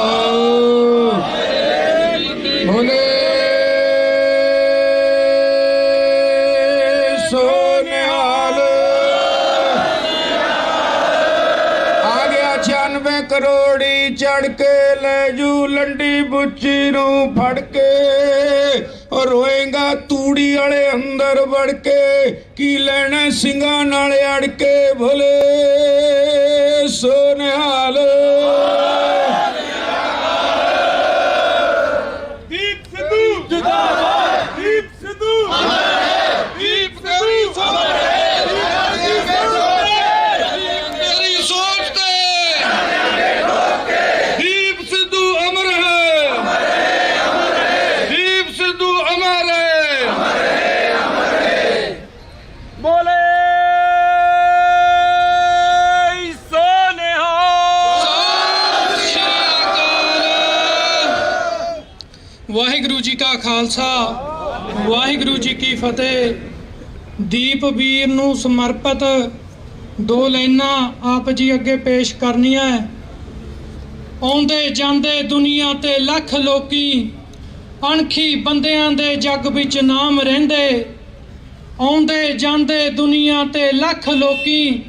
ਬੋਲੇ ਸੋ ਨਿਹਾਲ। ਆ ਗਿਆ 96 ਕਰੋੜੀ ਚੜ ਕੇ ਲੈ ਜੂ ਲੰਡੀ ਬੁੱਚੀ ਨੂੰ ਫੜ ਕੇ। ਰੋਏਗਾ ਤੂੜੀ ਵਾਲੇ ਅੰਦਰ ਵੜ ਕੇ, ਕੀ ਲੈਣਾ ਸਿੰਘਾਂ ਨਾਲ ਅੜ ਕੇ। ਭੋਲੇ ਸੋ ਨਿਹਾਲ। ਦੀਪ ਸਿੱਧੂ ਜਿੰਦਾਬਾਦ, ਦੀਪ ਸਿੱਧੂ ਦੀਪ ਸਿੱਧੂ ਮੇਰੀ ਸੋਚ ਤੇ ਦੀਪ ਸਿੱਧੂ ਅਮਰ ਹੈ, ਦੀਪ ਸਿੱਧੂ ਅਮਰ ਹੈ। ਬੋਲੇ ਸੋਨੇਹਾ। ਵਾਹਿਗੁਰੂ ਜੀ ਕਾ ਖਾਲਸਾ ਵਾਹਿਗੁਰੂ ਜੀ ਕੀ ਫਤਿਹ। ਦੀਪ ਵੀਰ ਨੂੰ ਸਮਰਪਿਤ 2 ਲਾਈਨਾਂ ਆਪ ਜੀ ਅੱਗੇ ਪੇਸ਼ ਕਰਨੀਆਂ। ਆਉਂਦੇ ਜਾਂਦੇ ਦੁਨੀਆ ਤੇ ਲੱਖ ਲੋਕੀ, ਅਣਖੀ ਬੰਦਿਆਂ ਦੇ ਜੱਗ ਵਿੱਚ ਨਾਮ ਰਹਿੰਦੇ। ਆਉਂਦੇ ਜਾਂਦੇ ਦੁਨੀਆ ਤੇ ਲੱਖ ਲੋਕੀ,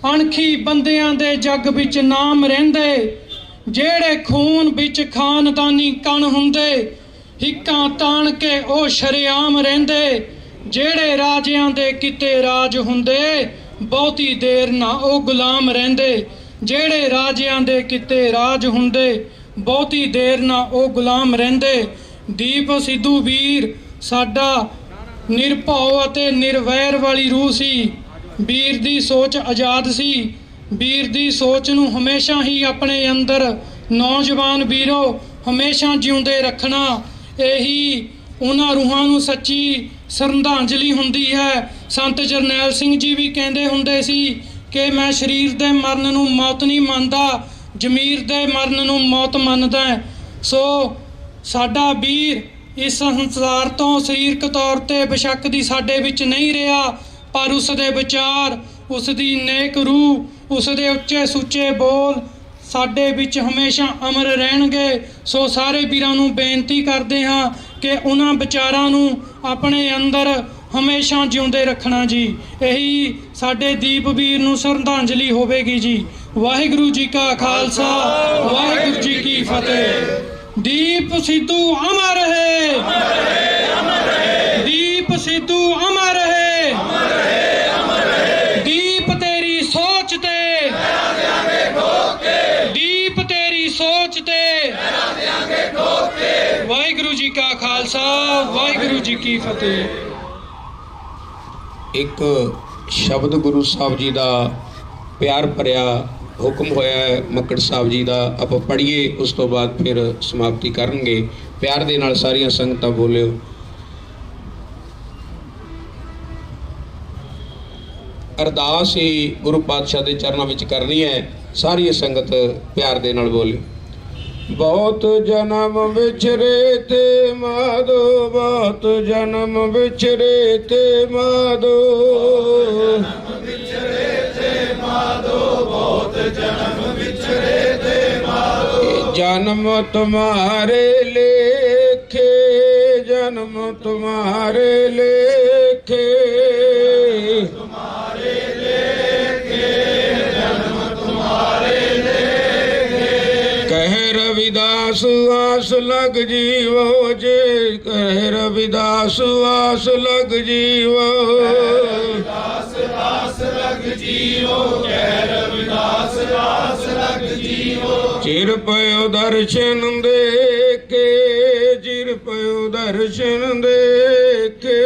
ਅਣਖੀ ਬੰਦਿਆਂ ਦੇ ਜੱਗ ਵਿੱਚ ਨਾਮ ਰਹਿੰਦੇ। ਜਿਹੜੇ ਖੂਨ ਵਿੱਚ ਖਾਨਦਾਨੀ ਕਣ ਹੁੰਦੇ, ਹਿੱਕਾਂ ਤਾਣ ਕੇ ਉਹ ਸ਼ਰੇਆਮ ਰਹਿੰਦੇ। ਜਿਹੜੇ ਰਾਜਿਆਂ ਦੇ ਕਿਤੇ ਰਾਜ ਹੁੰਦੇ, ਬਹੁਤੀ ਦੇਰ ਨਾ ਉਹ ਗੁਲਾਮ ਰਹਿੰਦੇ। ਜਿਹੜੇ ਰਾਜਿਆਂ ਦੇ ਕਿਤੇ ਰਾਜ ਹੁੰਦੇ, ਬਹੁਤੀ ਦੇਰ ਨਾ ਉਹ ਗੁਲਾਮ ਰਹਿੰਦੇ। ਦੀਪ ਸਿੱਧੂ ਵੀਰ ਸਾਡਾ ਨਿਰਭਉ ਅਤੇ ਨਿਰਵੈਰ ਵਾਲੀ ਰੂਹ ਸੀ। ਵੀਰ ਦੀ ਸੋਚ ਆਜ਼ਾਦ ਸੀ। ਵੀਰ ਦੀ ਸੋਚ ਨੂੰ ਹਮੇਸ਼ਾ ਹੀ ਆਪਣੇ ਅੰਦਰ ਨੌਜਵਾਨ ਵੀਰੋ ਹਮੇਸ਼ਾ ਜਿਉਂਦੇ ਰੱਖਣਾ, ਇਹੀ ਉਹਨਾਂ ਰੂਹਾਂ ਨੂੰ ਸੱਚੀ ਸ਼ਰਧਾਂਜਲੀ ਹੁੰਦੀ ਹੈ। ਸੰਤ ਜਰਨੈਲ ਸਿੰਘ ਜੀ ਵੀ ਕਹਿੰਦੇ ਹੁੰਦੇ ਸੀ ਕਿ ਮੈਂ ਸਰੀਰ ਦੇ ਮਰਨ ਨੂੰ ਮੌਤ ਨਹੀਂ ਮੰਨਦਾ, ਜ਼ਮੀਰ ਦੇ ਮਰਨ ਨੂੰ ਮੌਤ ਮੰਨਦਾ। ਸੋ ਸਾਡਾ ਵੀਰ ਇਸ ਸੰਸਾਰ ਤੋਂ ਸਰੀਰਕ ਤੌਰ ਤੇ ਬੇਸ਼ੱਕ ਦੀ ਸਾਡੇ ਵਿੱਚ ਨਹੀਂ ਰਿਹਾ, ਪਰ ਉਸ ਦੇ ਵਿਚਾਰ, ਉਸ ਦੀ ਨੇਕ ਰੂਹ, ਉਸ ਦੇ ਉੱਚੇ ਸੁੱਚੇ ਬੋਲ ਸਾਡੇ ਵਿੱਚ ਹਮੇਸ਼ਾ ਅਮਰ ਰਹਿਣਗੇ। ਸੋ ਸਾਰੇ ਵੀਰਾਂ ਨੂੰ ਬੇਨਤੀ ਕਰਦੇ ਹਾਂ ਕਿ ਉਹਨਾਂ ਵਿਚਾਰਾਂ ਨੂੰ ਆਪਣੇ ਅੰਦਰ ਹਮੇਸ਼ਾ ਜਿਉਂਦੇ ਰੱਖਣਾ ਜੀ। ਇਹੀ ਸਾਡੇ ਦੀਪ ਵੀਰ ਨੂੰ ਸ਼ਰਧਾਂਜਲੀ ਹੋਵੇਗੀ ਜੀ। ਵਾਹਿਗੁਰੂ ਜੀ ਕਾ ਖਾਲਸਾ, ਵਾਹਿਗੁਰੂ ਜੀ ਕੀ ਫਤਿਹ। ਦੀਪ ਸਿੱਧੂ ਅਮਰ ਹੈ, ਦੀਪ ਸਿੱਧੂ ਅਮਰ ਹੈ, ਦੀਪ ਤੇਰੀ ਸੋਚ ਤੇ, ਦੀਪ ਤੇਰੀ ਸੋਚ ਤੇ। ਵਾਹਿਗੁਰੂ ਜੀ ਕਾ ਖਾਲਸਾ, ਵਾਹਿਗੁਰੂ ਜੀ ਕੀ ਫਤਿਹ। ਇੱਕ ਸ਼ਬਦ ਗੁਰੂ ਸਾਹਿਬ ਜੀ ਦਾ ਪਿਆਰ ਭਰਿਆ ਹੁਕਮ ਹੋਇਆ ਹੈ ਮੱਕੜ ਸਾਹਿਬ ਜੀ ਦਾ, ਆਪਾਂ ਪੜ੍ਹੀਏ, ਉਸ ਤੋਂ ਬਾਅਦ ਫਿਰ ਸਮਾਪਤੀ ਕਰਨਗੇ। ਪਿਆਰ ਦੇ ਨਾਲ ਸਾਰੀਆਂ ਸੰਗਤਾਂ ਬੋਲਿਓ। ਅਰਦਾਸ ਹੀ ਗੁਰੂ ਪਾਤਸ਼ਾਹ ਦੇ ਚਰਨਾਂ ਵਿੱਚ ਕਰਨੀ ਹੈ। ਸਾਰੀ ਸੰਗਤ ਪਿਆਰ ਦੇ ਨਾਲ ਬੋਲਿਓ। ਬਹੁਤ ਜਨਮ ਵਿਛਰੇ ਤੇ ਮਾਧੋ, ਬਹੁਤ ਜਨਮ ਵਿਛਰੇ ਤੇ ਮਾਧੋ, जन्म तुम्हारे लेखे, जन्म तुम्हारे लेखे, तुम्हारे लेखे, जन्म तुम्हारे लेखे। कह रविदास आस लग जीवो जे, कह रविदास आस लग जीवो, आस लग जीवो, कह रविदास आस लग जीवो। चिर पयो दर्शन देखे, चिर पयो दर्शन देखे,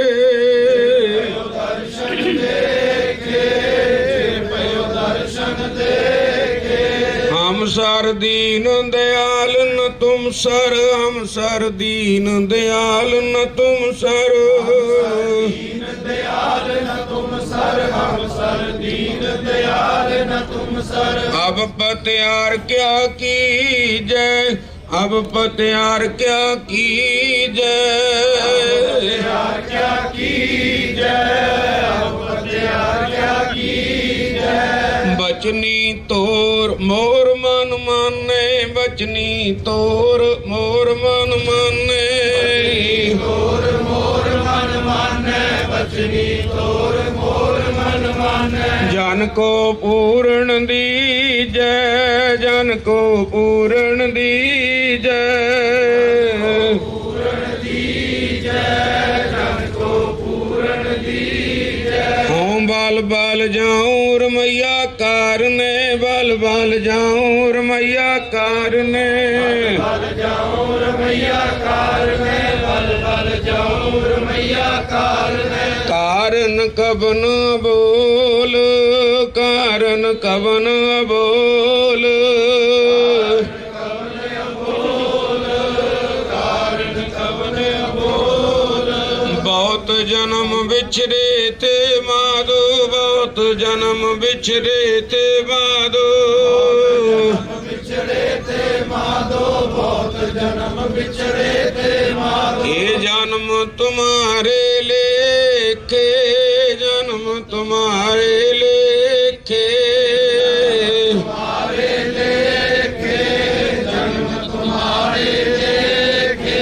दर्शन देखे, चिर पयो दर्शन देखे। हम सर दीन दयाल न तुम सर, हम सर दीन दयाल न तुम सर, दीन दयाल न तुम सर, हम सर दीन दयाल न तुम सर। अब पत्यार क्या कीजै, अब पत्यार क्या कीजै, पत्यार क्या कीजै, अब पत्यार क्या कीजै। बचनी तोर मोर मन माने, बचनी तोर मोर मन माने, तोर मोर मन माने, बचनी तोर मोर मन माने। जन को पूर्ण दीजै, जन को पूर्ण दीजै, पूर्ण दीजै, जन को पूर्ण दीजै। हों बल बल जाऊं रमैया कारने, बल बल जाऊं रमैया कारने, बल जाऊं रमैया कारने, बल बल जाऊं रमैया कारने। कारण कबन बोल, कारण कबन बोल, कारण कबन बोल। बहुत जन्म बिछरे ते माधो, बहुत जन्म बिछरे ते माधो, बिछड़े ते माधो, बहुत जन्म बिछड़े ते माधो। ये जन्म तुम्हारे लेखे, जन्म तुम्हारे लेखे, तुम्हारे लेखे, जन्म तुम्हारे लेखे।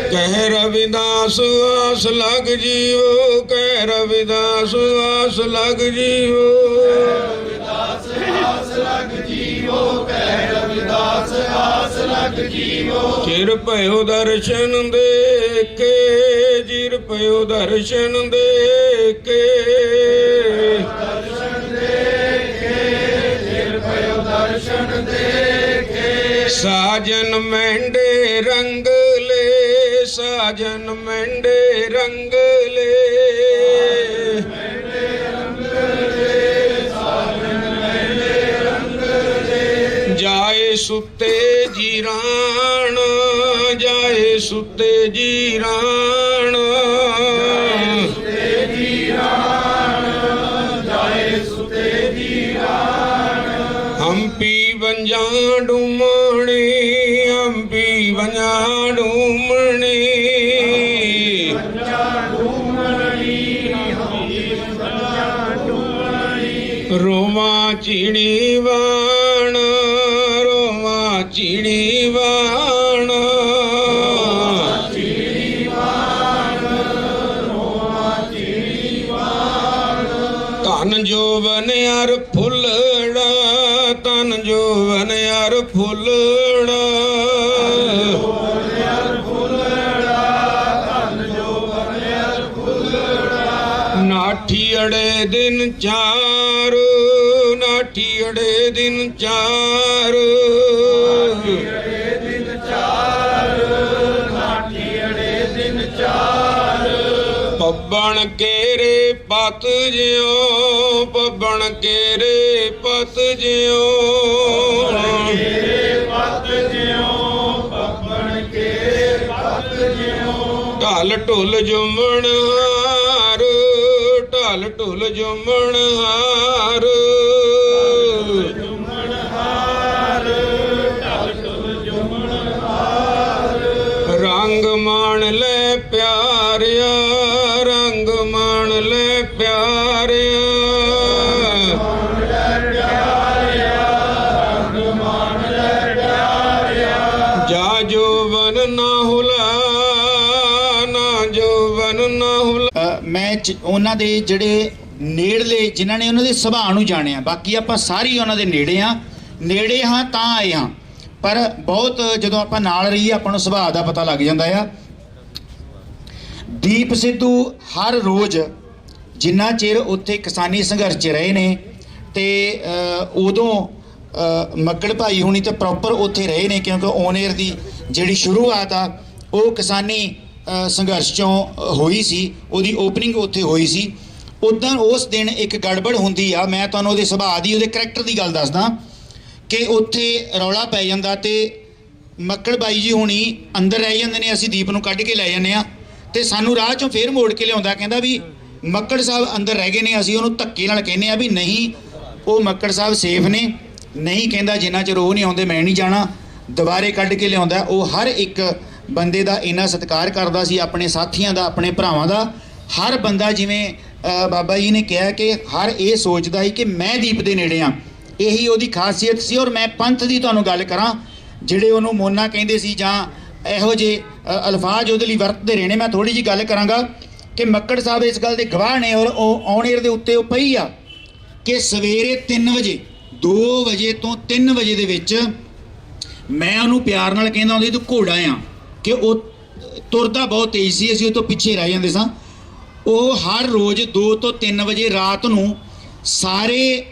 कह रविदास आस लग जीवो, कह रविदास आस लग जीवो, रविदास आस लग जीवो, कह रविदास आस ਚਿਰ ਭਇਓ ਦਰਸ਼ਨ ਦੇਖੇ, ਚਿਰ ਭਇਓ ਦਰਸ਼ਨ ਦੇਖੇ, ਸਾਜਨ ਮਹਿੰਡੇ ਰੰਗਲੇ, ਸਾਜਨ ਮਹਿੰਡੇ ਰੰਗਲੇ, ਜਾਏ ਸੁੱਤੇ ਜੀਰਾਣ, ਜਾਏ ਸੁੱਤੇ ਜੀਰਾਣ, ਹੰਪੀ ਵੰਜਾਂ ਡੂਮਣੀ, ਹੰਪੀ ਵੰਜਾਂ ਡੂਮਣੀ, ਰੋਵਾਂ ਚੀਣੀ ਵਾਣ, ਰੋਵਾਂ ਚੀਣੀ ਵਾਣ, ਧਨ ਜੋਵਨ ਅਰ ਫੁੱਲੜਾ, ਧਨ ਜੋਵਨ ਅਰ ਫੁੱਲੜਾ, ਨਾਠੀ ਅੜੇ ਦਿਨ ਚਾਰ, ਨਾਠੀ ਅੜੇ ਦਿਨ ਚਾਰ, ਪੱਬਣ ਕੇਰੇ ਪਤ ਜਿਉ, ਪੱਬਣ ਕੇਰੇ ਪਤ ਜਿਉ, ਢਲ ਢੁਲ ਜੁਮਣ ਹਾਰ, ਢਲ ਢੁਲ ਜੁਮਣ ਹਾਰ, ਰੰਗ ਮਾਣ ਲੈ ਪਿਆਰਿਆ, ਰੰਗ ਮਾਣ ਲੈ ਪਿਆਰਿਆ, ਜਾ ਜੋਵਨ ਨਾ ਹੁਲਾ, ਨਾ ਜੋਵਨ ਨਾ ਹੁਲਾ। ਮੈਂ ਉਹਨਾਂ ਦੇ ਜਿਹੜੇ ਨੇੜਲੇ ਜਿਨ੍ਹਾਂ ਨੇ ਉਹਨਾਂ ਦੇ ਸੁਭਾਅ ਨੂੰ ਜਾਣਿਆ, ਬਾਕੀ ਆਪਾਂ ਸਾਰੀ ਉਹਨਾਂ ਦੇ ਨੇੜੇ ਹਾਂ ਤਾਂ ਆਏ ਹਾਂ, ਪਰ ਬਹੁਤ ਜਦੋਂ ਆਪਾਂ ਨਾਲ ਰਹੀਏ ਆਪਾਂ ਨੂੰ ਸੁਭਾਅ ਦਾ ਪਤਾ ਲੱਗ ਜਾਂਦਾ ਆ। ਦੀਪ ਸਿੱਧੂ ਹਰ ਰੋਜ਼ ਜਿੰਨਾ ਚਿਰ ਉੱਥੇ ਕਿਸਾਨੀ ਸੰਘਰਸ਼ 'ਚ ਰਹੇ ਨੇ ਤੇ ਉਦੋਂ ਮੱਕੜ ਭਾਈ ਹੁਣੀ ਤਾਂ ਪ੍ਰੋਪਰ ਉੱਥੇ ਰਹੇ ਨੇ, ਕਿਉਂਕਿ ਔਨ ਏਅਰ ਦੀ ਜਿਹੜੀ ਸ਼ੁਰੂਆਤ ਆ ਉਹ ਕਿਸਾਨੀ ਸੰਘਰਸ਼ 'ਚੋਂ ਹੋਈ ਸੀ, ਉਹਦੀ ਓਪਨਿੰਗ ਉੱਥੇ ਹੋਈ ਸੀ। ਉੱਦਾਂ ਉਸ ਦਿਨ ਇੱਕ ਗੜਬੜ ਹੁੰਦੀ ਆ, ਮੈਂ ਤੁਹਾਨੂੰ ਉਹਦੇ ਸੁਭਾਅ ਦੀ, ਉਹਦੇ ਕਰੈਕਟਰ ਦੀ ਗੱਲ ਦੱਸਦਾ ਕਿ ਉੱਥੇ ਰੌਲਾ ਪੈ ਜਾਂਦਾ ਤੇ ਮੱਕੜ ਬਾਈ ਜੀ ਹੁਣੀ ਅੰਦਰ ਰਹਿ ਜਾਂਦੇ ਨੇ, ਅਸੀਂ ਦੀਪ ਨੂੰ ਕੱਢ ਕੇ ਲੈ ਜਾਂਦੇ ਹਾਂ ਤੇ ਸਾਨੂੰ ਰਾਹ 'ਚੋਂ ਫੇਰ ਮੋੜ ਕੇ ਲਿਆਉਂਦਾ, ਕਹਿੰਦਾ ਵੀ ਮੱਕੜ ਸਾਹਿਬ ਅੰਦਰ ਰਹਿ ਗਏ ਨੇ। ਅਸੀਂ ਉਹਨੂੰ ਧੱਕੇ ਨਾਲ ਕਹਿੰਦੇ ਆ ਵੀ ਨਹੀਂ, ਉਹ ਮੱਕੜ ਸਾਹਿਬ ਸੇਫ ਨੇ, ਨਹੀਂ ਕਹਿੰਦਾ ਜਿੰਨਾ ਚਿਰ ਉਹ ਨਹੀਂ ਆਉਂਦੇ ਮੈਂ ਨਹੀਂ ਜਾਣਾ, ਦੁਬਾਰੇ ਕੱਢ ਕੇ ਲਿਆਉਂਦਾ। ਉਹ ਹਰ ਇੱਕ ਬੰਦੇ ਦਾ ਇੰਨਾ ਸਤਿਕਾਰ ਕਰਦਾ ਸੀ, ਆਪਣੇ ਸਾਥੀਆਂ ਦਾ, ਆਪਣੇ ਭਰਾਵਾਂ ਦਾ। ਹਰ ਬੰਦਾ ਜਿਵੇਂ ਬਾਬਾ ਜੀ ਨੇ ਕਿਹਾ ਕਿ ਹਰ ਇਹ ਸੋਚਦਾ ਸੀ ਕਿ ਮੈਂ ਦੀਪ ਦੇ ਨੇੜੇ ਹਾਂ, ਇਹੀ ਉਹਦੀ ਖਾਸੀਅਤ ਸੀ। ਔਰ ਮੈਂ ਪੰਥ ਦੀ ਤੁਹਾਨੂੰ ਗੱਲ ਕਰਾਂ, ਜਿਹੜੇ ਉਹਨੂੰ ਮੋਨਾ ਕਹਿੰਦੇ ਸੀ ਜਾਂ ਇਹੋ ਜਿਹੇ ਅਲਫਾਜ਼ ਉਹਦੇ ਲਈ ਵਰਤਦੇ ਰਹੇ ਨੇ, ਮੈਂ ਥੋੜ੍ਹੀ ਜਿਹੀ ਗੱਲ ਕਰਾਂਗਾ ਕਿ ਮੱਕੜ ਸਾਹਿਬ ਇਸ ਗੱਲ ਦੇ ਗਵਾਹ ਨੇ। ਔਰ ਉਹ ਔਨ ਏਅਰ ਦੇ ਉੱਤੇ ਉਹ ਪਈ ਆ ਕਿ ਸਵੇਰੇ 3 ਵਜੇ 2 ਵਜੇ ਤੋਂ 3 ਵਜੇ ਦੇ ਵਿੱਚ ਮੈਂ ਉਹਨੂੰ ਪਿਆਰ ਨਾਲ ਕਹਿੰਦਾ ਹੁੰਦਾ ਤੂੰ ਘੋੜਾ ਆ, ਕਿ ਉਹ ਤੁਰਦਾ ਬਹੁਤ ਤੇਜ਼ ਸੀ, ਅਸੀਂ ਉਹ ਤੋਂ ਪਿੱਛੇ ਰਹਿ ਜਾਂਦੇ ਸਾਂ। ਉਹ ਹਰ ਰੋਜ਼ 2 ਤੋਂ 3 ਵਜੇ ਰਾਤ ਨੂੰ ਸਾਰੇ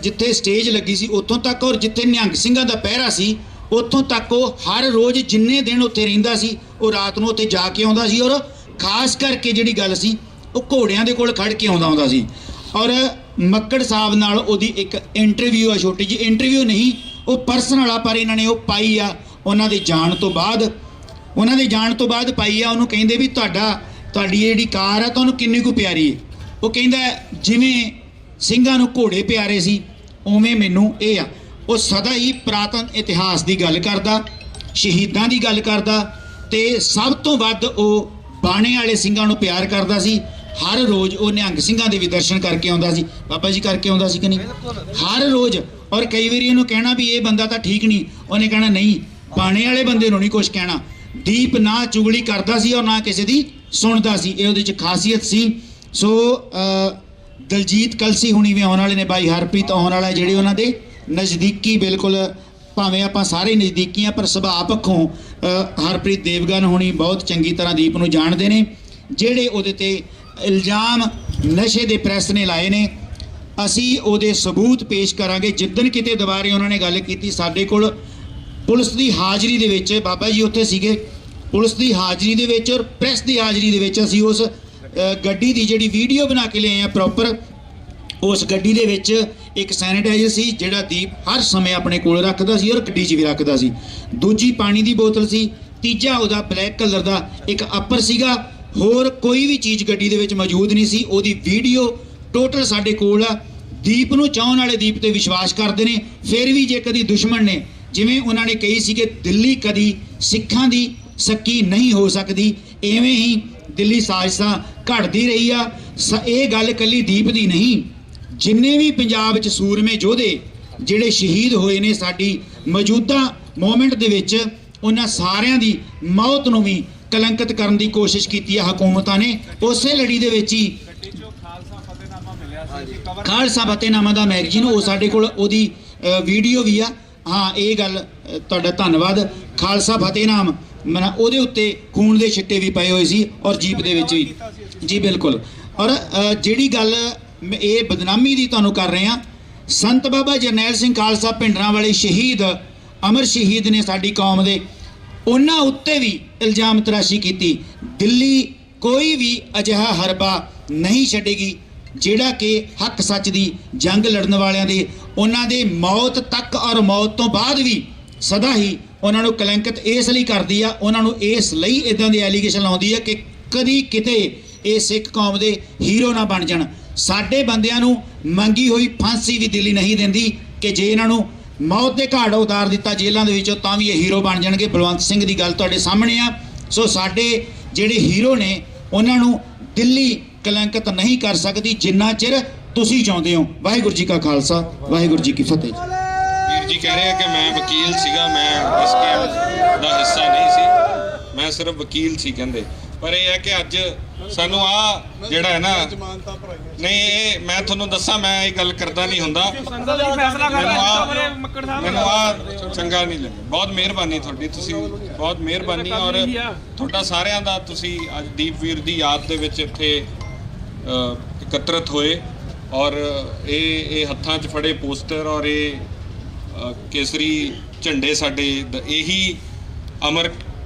ਜਿੱਥੇ ਸਟੇਜ ਲੱਗੀ ਸੀ ਉੱਥੋਂ ਤੱਕ, ਔਰ ਜਿੱਥੇ ਨਿਹੰਗ ਸਿੰਘਾਂ ਦਾ ਪਹਿਰਾ ਸੀ ਉੱਥੋਂ ਤੱਕ ਉਹ ਹਰ ਰੋਜ਼ ਜਿੰਨੇ ਦਿਨ ਉੱਥੇ ਰਹਿੰਦਾ ਸੀ ਉਹ ਰਾਤ ਨੂੰ ਉੱਥੇ ਜਾ ਕੇ ਆਉਂਦਾ ਸੀ। ਔਰ ਖਾਸ ਕਰਕੇ ਜਿਹੜੀ ਗੱਲ ਸੀ ਉਹ ਘੋੜਿਆਂ ਦੇ ਕੋਲ ਖੜ ਕੇ ਆਉਂਦਾ ਸੀ। ਔਰ ਮੱਕੜ ਸਾਹਿਬ ਨਾਲ ਉਹਦੀ ਇੱਕ ਇੰਟਰਵਿਊ ਆ, ਛੋਟੀ ਜਿਹੀ ਇੰਟਰਵਿਊ ਨਹੀਂ, ਉਹ ਪਰਸਨਲ ਆ, ਪਰ ਇਹਨਾਂ ਨੇ ਉਹ ਪਾਈ ਆ ਉਹਨਾਂ ਦੇ ਜਾਣ ਤੋਂ ਬਾਅਦ ਪਾਈ ਆ। ਉਹਨੂੰ ਕਹਿੰਦੇ ਵੀ ਤੁਹਾਡੀ ਜਿਹੜੀ ਕਾਰ ਆ ਤੁਹਾਨੂੰ ਕਿੰਨੀ ਕੁ ਪਿਆਰੀ ਹੈ? ਉਹ ਕਹਿੰਦਾ ਜਿਵੇਂ ਸਿੰਘਾਂ ਨੂੰ ਘੋੜੇ ਪਿਆਰੇ ਸੀ ਉਵੇਂ ਮੈਨੂੰ ਇਹ ਆ। ਉਹ ਸਦਾ ਹੀ ਪੁਰਾਤਨ ਇਤਿਹਾਸ ਦੀ ਗੱਲ ਕਰਦਾ, ਸ਼ਹੀਦਾਂ ਦੀ ਗੱਲ ਕਰਦਾ ਤੇ ਸਭ ਤੋਂ ਵੱਧ ਉਹ ਬਾਣੇ ਵਾਲੇ ਸਿੰਘਾਂ ਨੂੰ ਪਿਆਰ ਕਰਦਾ ਸੀ। ਹਰ ਰੋਜ਼ ਉਹ ਨਿਹੰਗ ਸਿੰਘਾਂ ਦੇ ਵੀ ਦਰਸ਼ਨ ਕਰਕੇ ਆਉਂਦਾ ਸੀ। ਬਾਬਾ ਜੀ ਕਰਕੇ ਆਉਂਦਾ ਸੀ ਕਿ ਨਹੀਂ? ਹਰ ਰੋਜ਼। ਔਰ ਕਈ ਵਾਰੀ ਇਹਨੂੰ ਕਹਿਣਾ ਵੀ ਇਹ ਬੰਦਾ ਤਾਂ ਠੀਕ ਨਹੀਂ, ਉਹਨੇ ਕਹਿਣਾ ਨਹੀਂ, ਬਾਣੇ ਵਾਲੇ ਬੰਦੇ ਨੂੰ ਨਹੀਂ ਕੁਛ ਕਹਿਣਾ। ਦੀਪ ਨਾ ਚੁਗਲੀ ਕਰਦਾ ਸੀ ਔਰ ਨਾ ਕਿਸੇ ਦੀ ਸੁਣਦਾ ਸੀ, ਇਹ ਉਹਦੇ 'ਚ ਖਾਸੀਅਤ ਸੀ। ਸੋ ਦਲਜੀਤ ਕਲਸੀ ਹੁਣੀ ਵੀ ਆਉਣ ਵਾਲੇ ਨੇ, ਬਾਈ ਹਰਪ੍ਰੀਤ ਆਉਣ ਵਾਲਾ, ਜਿਹੜੇ ਉਹਨਾਂ ਦੇ ਨਜ਼ਦੀਕੀ ਬਿਲਕੁਲ ਭਾਵੇਂ ਆਪਾਂ ਸਾਰੇ ਨਜ਼ਦੀਕੀ ਆ, ਪਰ ਸੁਭਾਅ ਪੱਖੋਂ ਹਰਪ੍ਰੀਤ ਦੇਵਗਨ ਹੋਣੀ ਬਹੁਤ ਚੰਗੀ ਤਰ੍ਹਾਂ ਦੀਪ ਨੂੰ ਜਾਣਦੇ ਨੇ। ਜਿਹੜੇ ਉਹਦੇ ਤੇ ਇਲਜ਼ਾਮ ਨਸ਼ੇ ਦੇ ਪ੍ਰੈਸ ਨੇ ਲਾਏ ਨੇ, ਅਸੀਂ ਉਹਦੇ ਸਬੂਤ ਪੇਸ਼ ਕਰਾਂਗੇ। ਜਿੱਦਣ ਕਿਤੇ ਦੁਬਾਰੇ ਉਹਨਾਂ ਨੇ ਗੱਲ ਕੀਤੀ ਸਾਡੇ ਕੋਲ ਪੁਲਿਸ ਦੀ ਹਾਜ਼ਰੀ ਦੇ ਵਿੱਚ, ਬਾਬਾ ਜੀ ਉੱਥੇ ਸੀਗੇ, ਪੁਲਿਸ ਦੀ ਹਾਜ਼ਰੀ ਦੇ ਵਿੱਚ ਔਰ ਪ੍ਰੈਸ ਦੀ ਹਾਜ਼ਰੀ ਦੇ ਵਿੱਚ ਅਸੀਂ ਉਸ ਗੱਡੀ ਦੀ ਜਿਹੜੀ ਵੀਡੀਓ ਬਣਾ ਕੇ ਲਿਆਏ ਆ ਪ੍ਰੋਪਰ। ਉਸ ਗੱਡੀ ਦੇ ਵਿੱਚ ਇੱਕ ਸੈਨੀਟਾਈਜ਼ਰ ਸੀ ਜਿਹੜਾ ਦੀਪ ਹਰ ਸਮੇਂ ਆਪਣੇ ਕੋਲ ਰੱਖਦਾ ਸੀ ਔਰ ਗੱਡੀ 'ਚ ਵੀ ਰੱਖਦਾ ਸੀ। ਦੂਜੀ ਪਾਣੀ ਦੀ ਬੋਤਲ ਸੀ। ਤੀਜਾ ਉਹਦਾ ਬਲੈਕ ਕਲਰ ਦਾ ਇੱਕ ਅੱਪਰ ਸੀਗਾ। ਹੋਰ ਕੋਈ ਵੀ ਚੀਜ਼ ਗੱਡੀ ਦੇ ਵਿੱਚ ਮੌਜੂਦ ਨਹੀਂ ਸੀ। ਉਹਦੀ ਵੀਡੀਓ ਟੋਟਲ ਸਾਡੇ ਕੋਲ ਆ। ਦੀਪ ਨੂੰ ਚਾਹੁਣ ਵਾਲੇ ਦੀਪ ਤੇ ਵਿਸ਼ਵਾਸ ਕਰਦੇ ਨੇ। ਫਿਰ ਵੀ ਜੇ ਕਦੀ ਦੁਸ਼ਮਣ ਨੇ, ਜਿਵੇਂ ਉਹਨਾਂ ਨੇ ਕਹੀ ਸੀ ਕਿ ਦਿੱਲੀ ਕਦੀ ਸਿੱਖਾਂ ਦੀ ਸੱਕੀ ਨਹੀਂ ਹੋ ਸਕਦੀ, ਐਵੇਂ ਹੀ ਦਿੱਲੀ ਸਾਜ਼ਿਸ਼ਾਂ ਘੜਦੀ ਰਹੀ ਆ। ਇਹ ਗੱਲ ਇਕੱਲੀ ਦੀਪ ਦੀ ਨਹੀਂ, ਜਿੰਨੇ ਵੀ ਪੰਜਾਬ 'ਚ ਸੂਰਮੇ ਯੋਧੇ ਜਿਹੜੇ ਸ਼ਹੀਦ ਹੋਏ ਨੇ ਸਾਡੀ ਮੌਜੂਦਾ ਮੂਵਮੈਂਟ ਦੇ ਵਿੱਚ, ਉਹਨਾਂ ਸਾਰਿਆਂ ਦੀ ਮੌਤ ਨੂੰ ਵੀ ਕਲੰਕਿਤ ਕਰਨ ਦੀ ਕੋਸ਼ਿਸ਼ ਕੀਤੀ ਹੈ ਹਕੂਮਤਾਂ ਨੇ। ਉਸੇ ਲੜੀ ਦੇ ਵਿੱਚ ਹੀ ਖਾਲਸਾ ਫਤਿਹਨਾਮਾ ਦਾ ਮੈਗਜ਼ੀਨ, ਉਹ ਸਾਡੇ ਕੋਲ ਉਹਦੀ ਵੀਡੀਓ ਵੀ ਆ। ਹਾਂ, ਇਹ ਗੱਲ ਤੁਹਾਡਾ ਧੰਨਵਾਦ। ਖਾਲਸਾ ਫਤਿਹਨਾਮ ਉਹਦੇ ਉੱਤੇ ਖੂਨ ਦੇ ਛਿੱਟੇ ਵੀ ਪਏ ਹੋਏ ਸੀ ਔਰ ਜੀਪ ਦੇ ਵਿੱਚ ਵੀ। ਜੀ ਬਿਲਕੁਲ। ਔਰ ਜਿਹੜੀ ਗੱਲ ਇਹ ਬਦਨਾਮੀ ਦੀ ਤੁਹਾਨੂੰ ਕਰ ਰਹੇ ਹਾਂ, ਸੰਤ ਬਾਬਾ ਜਰਨੈਲ ਸਿੰਘ ਖਾਲਸਾ ਭਿੰਡਰਾਂ ਵਾਲੇ ਸ਼ਹੀਦ, ਅਮਰ ਸ਼ਹੀਦ ਨੇ ਸਾਡੀ ਕੌਮ ਦੇ, ਉਹਨਾਂ ਉੱਤੇ ਵੀ ਇਲਜ਼ਾਮ ਤਰਾਸ਼ੀ ਕੀਤੀ। ਦਿੱਲੀ ਕੋਈ ਵੀ ਅਜਿਹਾ ਹਰਬਾ ਨਹੀਂ ਛੱਡੇਗੀ ਜਿਹੜਾ ਕਿ ਹੱਕ ਸੱਚ ਦੀ ਜੰਗ ਲੜਨ ਵਾਲਿਆਂ ਦੇ, ਉਹਨਾਂ ਦੇ ਮੌਤ ਤੱਕ ਔਰ ਮੌਤ ਤੋਂ ਬਾਅਦ ਵੀ ਸਦਾ ਹੀ ਉਹਨਾਂ ਨੂੰ ਕਲੰਕਿਤ ਇਸ ਲਈ ਕਰਦੀ ਆ, ਉਹਨਾਂ ਨੂੰ ਇਸ ਲਈ ਇਦਾਂ ਦੇ ਐਲੀਗੇਸ਼ਨ ਲਾਉਂਦੀ ਆ ਕਿ ਕਦੀ ਕਿਤੇ ਇਹ ਸਿੱਖ ਕੌਮ ਦੇ ਹੀਰੋ ਨਾ ਬਣ ਜਾਣ। ਸਾਡੇ ਬੰਦਿਆਂ ਨੂੰ ਮੰਗੀ ਹੋਈ ਫਾਂਸੀ ਵੀ ਦਿੱਲੀ ਨਹੀਂ ਦਿੰਦੀ ਕਿ ਜੇ ਇਹਨਾਂ ਨੂੰ ਮੌਤ ਦੇ ਘਾਟ ਉਤਾਰ ਦਿੱਤਾ ਜੇਲ੍ਹਾਂ ਦੇ ਵਿੱਚੋਂ ਤਾਂ ਵੀ ਇਹ ਹੀਰੋ ਬਣ ਜਾਣਗੇ। ਬਲਵੰਤ ਸਿੰਘ ਦੀ ਗੱਲ ਤੁਹਾਡੇ ਸਾਹਮਣੇ ਆ। ਸੋ ਸਾਡੇ ਜਿਹੜੇ ਹੀਰੋ ਨੇ ਉਹਨਾਂ ਨੂੰ ਦਿੱਲੀ ਕਲੰਕਿਤ ਨਹੀਂ ਕਰ ਸਕਦੀ ਜਿੰਨਾ ਚਿਰ ਤੁਸੀਂ ਚਾਹੁੰਦੇ ਹੋ। ਵਾਹਿਗੁਰੂ ਜੀ ਕਾ ਖਾਲਸਾ, ਵਾਹਿਗੁਰੂ ਜੀ ਕੀ ਫਤਿਹ। ਵੀਰ ਜੀ ਕਹਿ ਰਹੇ ਆ ਕਿ ਮੈਂ ਵਕੀਲ ਸੀਗਾ, ਮੈਂ ਇਸ ਕੇਸ ਦਾ ਹਿੱਸਾ ਨਹੀਂ ਸੀ, ਮੈਂ ਸਿਰਫ ਵਕੀਲ ਸੀ ਕਹਿੰਦੇ। ਪਰ ਇਹ ਹੈ ਕਿ ਅੱਜ ਸਾਨੂੰ ਆ ਜਿਹੜਾ ਹੈ ਨਾ, ਨਹੀਂ ਇਹ ਮੈਂ ਤੁਹਾਨੂੰ ਦੱਸਾਂ, ਮੈਂ ਇਹ ਗੱਲ ਕਰਦਾ ਨਹੀਂ ਹੁੰਦਾ, ਮੈਨੂੰ ਆ ਚੰਗਾ ਨਹੀਂ ਲੱਗਿਆ। ਬਹੁਤ ਮਿਹਰਬਾਨੀ ਤੁਹਾਡੀ, ਤੁਸੀਂ ਬਹੁਤ ਮਿਹਰਬਾਨੀ। ਔਰ ਤੁਹਾਡਾ ਸਾਰਿਆਂ ਦਾ, ਤੁਸੀਂ ਅੱਜ ਦੀਪਵੀਰ ਦੀ ਯਾਦ ਦੇ ਵਿੱਚ ਇੱਥੇ ਇਕੱਤਰਤ ਹੋਏ ਔਰ ਇਹ ਹੱਥਾਂ 'ਚ ਫੜੇ ਪੋਸਟਰ ਔਰ ਇਹ ਕੇਸਰੀ ਝੰਡੇ ਸਾਡੇ ਇਹੀ ਅਮਰ,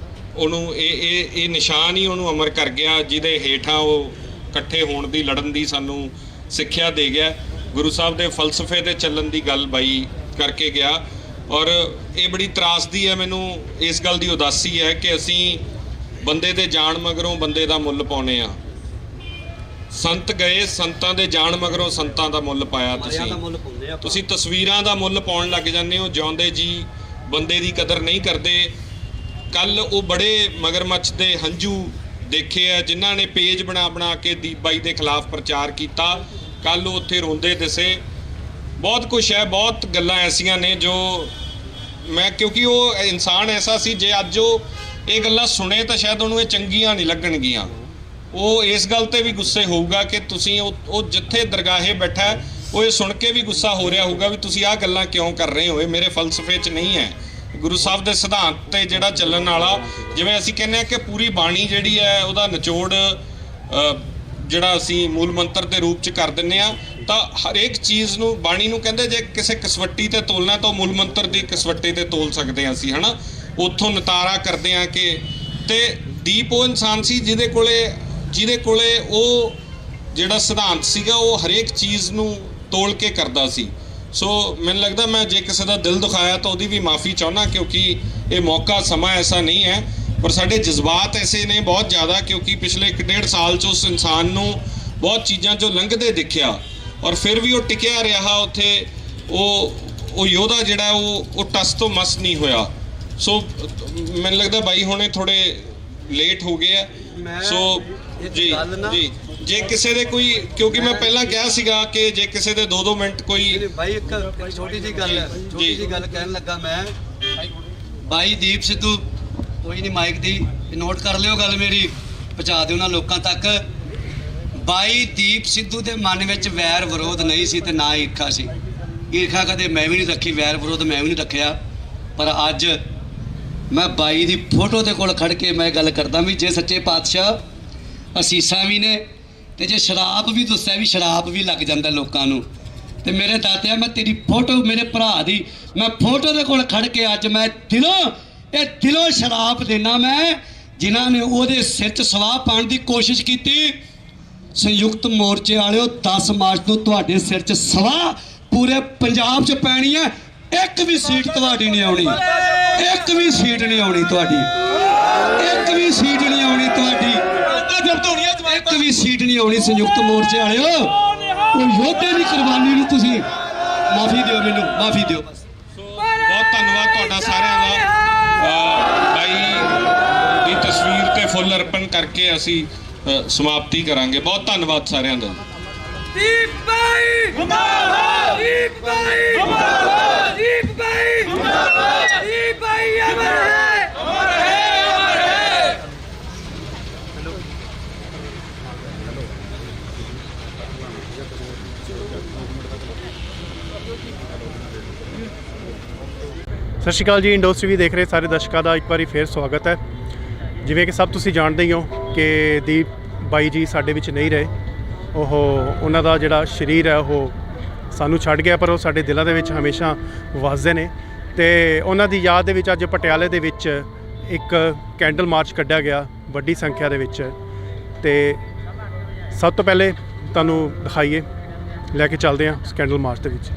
ਉਹਨੂੰ ਇਹ ਨਿਸ਼ਾਨ ਹੀ ਉਹਨੂੰ ਅਮਰ ਕਰ ਗਿਆ, ਜਿਹਦੇ ਹੇਠਾਂ ਉਹ ਇਕੱਠੇ ਹੋਣ ਦੀ, ਲੜਨ ਦੀ ਸਾਨੂੰ ਸਿੱਖਿਆ ਦੇ ਗਿਆ। ਗੁਰੂ ਸਾਹਿਬ ਦੇ ਫਲਸਫੇ ਤੇ ਚੱਲਣ ਦੀ ਗੱਲ ਬਾਈ ਕਰਕੇ ਗਿਆ। ਔਰ ਇਹ ਬੜੀ ਤਰਾਸਦੀ ਹੈ ਮੈਨੂੰ, ਇਸ ਗੱਲ ਦੀ ਉਦਾਸੀ ਹੈ ਕਿ ਅਸੀਂ ਬੰਦੇ ਦੇ ਜਾਣ ਮਗਰੋਂ ਬੰਦੇ ਦਾ ਮੁੱਲ ਪਾਉਨੇ ਆ। ਸੰਤ ਗਏ, ਸੰਤਾਂ ਦੇ ਜਾਣ ਮਗਰੋਂ ਸੰਤਾਂ ਦਾ ਮੁੱਲ ਪਾਇਆ। ਤੁਸੀਂ ਤਸਵੀਰਾਂ ਦਾ ਮੁੱਲ ਪਾਉਣ ਲੱਗ ਜਾਂਦੇ ਹੋ, ਜਿਉਂਦੇ ਜੀ ਬੰਦੇ ਦੀ ਕਦਰ ਨਹੀਂ ਕਰਦੇ। ਕੱਲ ਉਹ ਬੜੇ ਮਗਰਮੱਛ ਦੇ ਹੰਝੂ ਦੇਖੇ ਆ ਜਿਨ੍ਹਾਂ ਨੇ ਪੇਜ ਬਣਾ ਕੇ ਦੀਪ ਬਾਈ ਦੇ ਖਿਲਾਫ ਪ੍ਰਚਾਰ ਕੀਤਾ। ਕੱਲ ਉਹ ਉੱਥੇ ਰੋਂਦੇ ਦਿਸੇ। ਬਹੁਤ ਕੁਛ ਹੈ, ਬਹੁਤ ਗੱਲਾਂ ਐਸੀਆਂ ਨੇ ਜੋ ਮੈਂ, ਕਿਉਂਕਿ ਉਹ ਇਨਸਾਨ ਐਸਾ ਸੀ, ਜੇ ਅੱਜ ਉਹ ਇਹ ਗੱਲਾਂ ਸੁਣੇ ਤਾਂ ਸ਼ਾਇਦ ਉਹਨੂੰ ਇਹ ਚੰਗੀਆਂ ਨਹੀਂ ਲੱਗਣਗੀਆਂ। ਉਹ ਇਸ ਗੱਲ ਤੇ ਵੀ ਗੁੱਸੇ ਹੋਊਗਾ ਕਿ ਤੁਸੀਂ ਉਹ ਜਿੱਥੇ ਦਰਗਾਹੇ ਬੈਠਾ ਉਹ ਇਹ ਸੁਣ ਕੇ ਵੀ ਗੁੱਸਾ ਹੋ ਰਿਹਾ ਹੋਊਗਾ ਵੀ ਤੁਸੀਂ ਆਹ ਗੱਲਾਂ ਕਿਉਂ ਕਰ ਰਹੇ ਹੋ, ਇਹ ਮੇਰੇ ਫਲਸਫੇ 'ਚ ਨਹੀਂ ਹੈ। ਗੁਰੂ ਸਾਹਿਬ ਦੇ ਸਿਧਾਂਤ ਤੇ ਜਿਹੜਾ ਚੱਲਣ ਵਾਲਾ, ਜਿਵੇਂ ਅਸੀਂ ਕਹਿੰਦੇ ਆ ਕਿ ਪੂਰੀ ਬਾਣੀ ਜਿਹੜੀ ਹੈ ਉਹਦਾ ਨਿਚੋੜ ਜਿਹੜਾ ਅਸੀਂ ਮੂਲ ਮੰਤਰ ਦੇ ਰੂਪ 'ਚ ਕਰ ਦਿੰਦੇ ਆ, ਤਾਂ ਹਰੇਕ ਚੀਜ਼ ਨੂੰ ਬਾਣੀ ਨੂੰ ਕਹਿੰਦੇ ਜੇ ਕਿਸੇ ਕਸਵੱਟੀ ਤੇ ਤੋਲਣਾ ਤਾਂ ਮੂਲ ਮੰਤਰ ਦੀ ਕਸਵੱਟੀ ਤੇ ਤੋਲ ਸਕਦੇ ਹਾਂ ਅਸੀਂ, ਹੈ ਨਾ। ਉੱਥੋਂ ਨਿਤਾਰਾ ਕਰਦੇ ਆ ਕਿ, ਤੇ ਦੀਪ ਉਹ ਇਨਸਾਨ ਸੀ ਜਿਹਦੇ ਕੋਲੇ ਉਹ ਜਿਹੜਾ ਸਿਧਾਂਤ ਸੀਗਾ ਉਹ ਹਰੇਕ ਚੀਜ਼ ਨੂੰ ਤੋਲ ਕੇ ਕਰਦਾ ਸੀ। ਸੋ ਮੈਨੂੰ ਲੱਗਦਾ ਮੈਂ ਜੇ ਕਿਸੇ ਦਾ ਦਿਲ ਦੁਖਾਇਆ ਤਾਂ ਉਹਦੀ ਵੀ ਮਾਫੀ ਚਾਹੁੰਦਾ, ਕਿਉਂਕਿ ਇਹ ਮੌਕਾ ਸਮਾਂ ਐਸਾ ਨਹੀਂ ਹੈ। ਪਰ ਸਾਡੇ ਜਜ਼ਬਾਤ ਐਸੇ ਨੇ ਬਹੁਤ ਜ਼ਿਆਦਾ, ਕਿਉਂਕਿ ਪਿਛਲੇ 1.5 ਸਾਲ 'ਚ ਉਸ ਇਨਸਾਨ ਨੂੰ ਬਹੁਤ ਚੀਜ਼ਾਂ 'ਚੋਂ ਲੰਘਦੇ ਦੇਖਿਆ ਔਰ ਫਿਰ ਵੀ ਉਹ ਟਿਕਿਆ ਰਿਹਾ ਉੱਥੇ। ਉਹ ਯੋਧਾ ਜਿਹੜਾ ਉਹ ਟਸ ਤੋਂ ਮਸ ਨਹੀਂ ਹੋਇਆ। ਸੋ ਮੈਨੂੰ ਲੱਗਦਾ ਬਾਈ ਹੁਣੇ ਥੋੜੇ ਲੇਟ ਹੋ ਗਏ ਆ। ਸੋ ਜੀ ਜੇ ਕਿਸੇ ਦੇ ਕੋਈ, ਕਿਉਂਕਿ ਮੈਂ ਪਹਿਲਾਂ ਕਿਹਾ ਸੀਗਾ ਕਿ ਜੇ ਕਿਸੇ ਦੇ 2-2 ਮਿੰਟ ਕੋਈ ਭਾਈ ਇੱਕ ਛੋਟੀ ਜੀ ਗੱਲ ਹੈ, ਛੋਟੀ ਜੀ ਗੱਲ ਕਹਿਣ ਲੱਗਾ ਮੈਂ। ਬਾਈ ਦੀਪ ਸਿੱਧੂ, ਕੋਈ ਨਹੀਂ ਮਾਈਕ ਦੀ ਨੋਟ ਕਰ ਲਿਓ ਗੱਲ ਮੇਰੀ, ਪਹੁੰਚਾ ਦਿਓ ਉਹਨਾਂ ਲੋਕਾਂ ਤੱਕ। ਬਾਈ ਦੀਪ ਸਿੱਧੂ ਦੇ ਮਨ ਵਿੱਚ ਵੈਰ ਵਿਰੋਧ ਨਹੀਂ ਸੀ ਤੇ ਨਾ ਈਰਖਾ ਸੀ। ਈਰਖਾ ਕਦੇ ਮੈਂ ਵੀ ਨਹੀਂ ਰੱਖੀ, ਵੈਰ ਵਿਰੋਧ ਮੈਂ ਵੀ ਨਹੀਂ ਰੱਖਿਆ। ਪਰ ਅੱਜ ਮੈਂ ਬਾਈ ਦੀ ਫੋਟੋ ਦੇ ਕੋਲ ਖੜ ਕੇ ਮੈਂ ਗੱਲ ਕਰਦਾ ਵੀ ਜੇ ਸੱਚੇ ਪਾਤਸ਼ਾਹ ਅਸੀਸਾਂ ਵੀ ਨੇ ਤੇ ਜੇ ਸ਼ਰਾਬ ਵੀ ਦੱਸਿਆ ਵੀ ਸ਼ਰਾਬ ਵੀ ਲੱਗ ਜਾਂਦਾ ਲੋਕਾਂ ਨੂੰ, ਤੇ ਮੇਰੇ ਦਾਤਿਆ ਮੈਂ ਤੇਰੀ ਫੋਟੋ ਮੇਰੇ ਭਰਾ ਦੀ ਮੈਂ ਫੋਟੋ ਦੇ ਕੋਲ ਖੜ ਕੇ ਅੱਜ ਮੈਂ ਦਿਲੋਂ ਸ਼ਰਾਬ ਦੇਣਾ ਮੈਂ ਜਿਨ੍ਹਾਂ ਨੇ ਉਹਦੇ ਸਿਰ 'ਚ ਸਵਾਹ ਪਾਉਣ ਦੀ ਕੋਸ਼ਿਸ਼ ਕੀਤੀ। ਸੰਯੁਕਤ ਮੋਰਚੇ ਵਾਲਿਓ 10 ਮਾਰਚ ਨੂੰ ਤੁਹਾਡੇ ਸਿਰ 'ਚ ਸਵਾਹ ਪੂਰੇ ਪੰਜਾਬ 'ਚ ਪੈਣੀ ਹੈ। ਇੱਕ ਵੀ ਸੀਟ ਤੁਹਾਡੀ ਨਹੀਂ ਆਉਣੀ, ਇੱਕ ਵੀ ਸੀਟ ਨਹੀਂ ਆਉਣੀ ਤੁਹਾਡੀ, ਇੱਕ ਵੀ ਸੀਟ ਨਹੀਂ ਆਉਣੀ ਤੁਹਾਡੀ, ਇੱਕ ਵੀ ਸੀਟ ਨਹੀਂ ਆਉਣੀ। ਸੰਯੁਕਤ ਮੋਰਚੇ ਵਾਲਿਓ ਉਹ ਯੋਧੇ ਦੀ ਕੁਰਬਾਨੀ ਨੂੰ ਤੁਸੀਂ ਮਾਫੀ ਦਿਓ, ਮੈਨੂੰ ਮਾਫੀ ਦਿਓ। ਬਹੁਤ ਧੰਨਵਾਦ ਤੁਹਾਡਾ ਸਾਰਿਆਂ ਦਾ। ਬਾਈ ਦੀ ਤਸਵੀਰ ਤੇ ਫੁੱਲ ਅਰਪਣ ਕਰਕੇ ਅਸੀਂ ਸਮਾਪਤੀ ਕਰਾਂਗੇ। ਬਹੁਤ ਧੰਨਵਾਦ ਸਾਰਿਆਂ ਦਾ। ਦੀਪ ਬਾਈ ਜਿੰਦਾਬਾਦ, ਦੀਪ ਬਾਈ ਜਿੰਦਾਬਾਦ, ਦੀਪ ਬਾਈ ਜਿੰਦਾਬਾਦ, ਦੀਪ ਬਾਈ ਅਮਰ ਹੈ, ਅਮਰ ਹੈ, ਅਮਰ ਹੈ। ਸਤਿ ਸ਼੍ਰੀ ਅਕਾਲ ਜੀ। ਇੰਡੋਸ ਟੀਵੀ ਦੇਖ ਰਹੇ ਸਾਰੇ ਦਰਸ਼ਕਾਂ ਦਾ ਇੱਕ ਵਾਰੀ ਫੇਰ ਸਵਾਗਤ ਹੈ। ਜਿਵੇਂ ਕਿ ਸਭ ਤੁਸੀਂ ਜਾਣਦੇ ਹੀ ਹੋ ਕਿ ਦੀਪ ਬਾਈ ਜੀ ਸਾਡੇ ਵਿੱਚ ਨਹੀਂ ਰਹੇ। ਉਹਨਾਂ ਦਾ ਜਿਹੜਾ ਸਰੀਰ ਹੈ ਉਹ ਸਾਨੂੰ ਛੱਡ ਗਿਆ, ਪਰ ਉਹ ਸਾਡੇ ਦਿਲਾਂ ਦੇ ਵਿੱਚ ਹਮੇਸ਼ਾ ਵਸਦੇ ਨੇ। ਤੇ ਉਹਨਾਂ ਦੀ ਯਾਦ ਦੇ ਵਿੱਚ ਅੱਜ ਪਟਿਆਲੇ ਦੇ ਵਿੱਚ ਇੱਕ ਕੈਂਡਲ ਮਾਰਚ ਕੱਢਿਆ ਗਿਆ ਵੱਡੀ ਸੰਖਿਆ ਦੇ ਵਿੱਚ। ਤੇ ਸਭ ਤੋਂ ਪਹਿਲੇ ਤੁਹਾਨੂੰ ਦਿਖਾਈਏ, ਲੈ ਕੇ ਚੱਲਦੇ ਹਾਂ ਉਸ ਕੈਂਡਲ ਮਾਰਚ ਦੇ ਵਿੱਚ।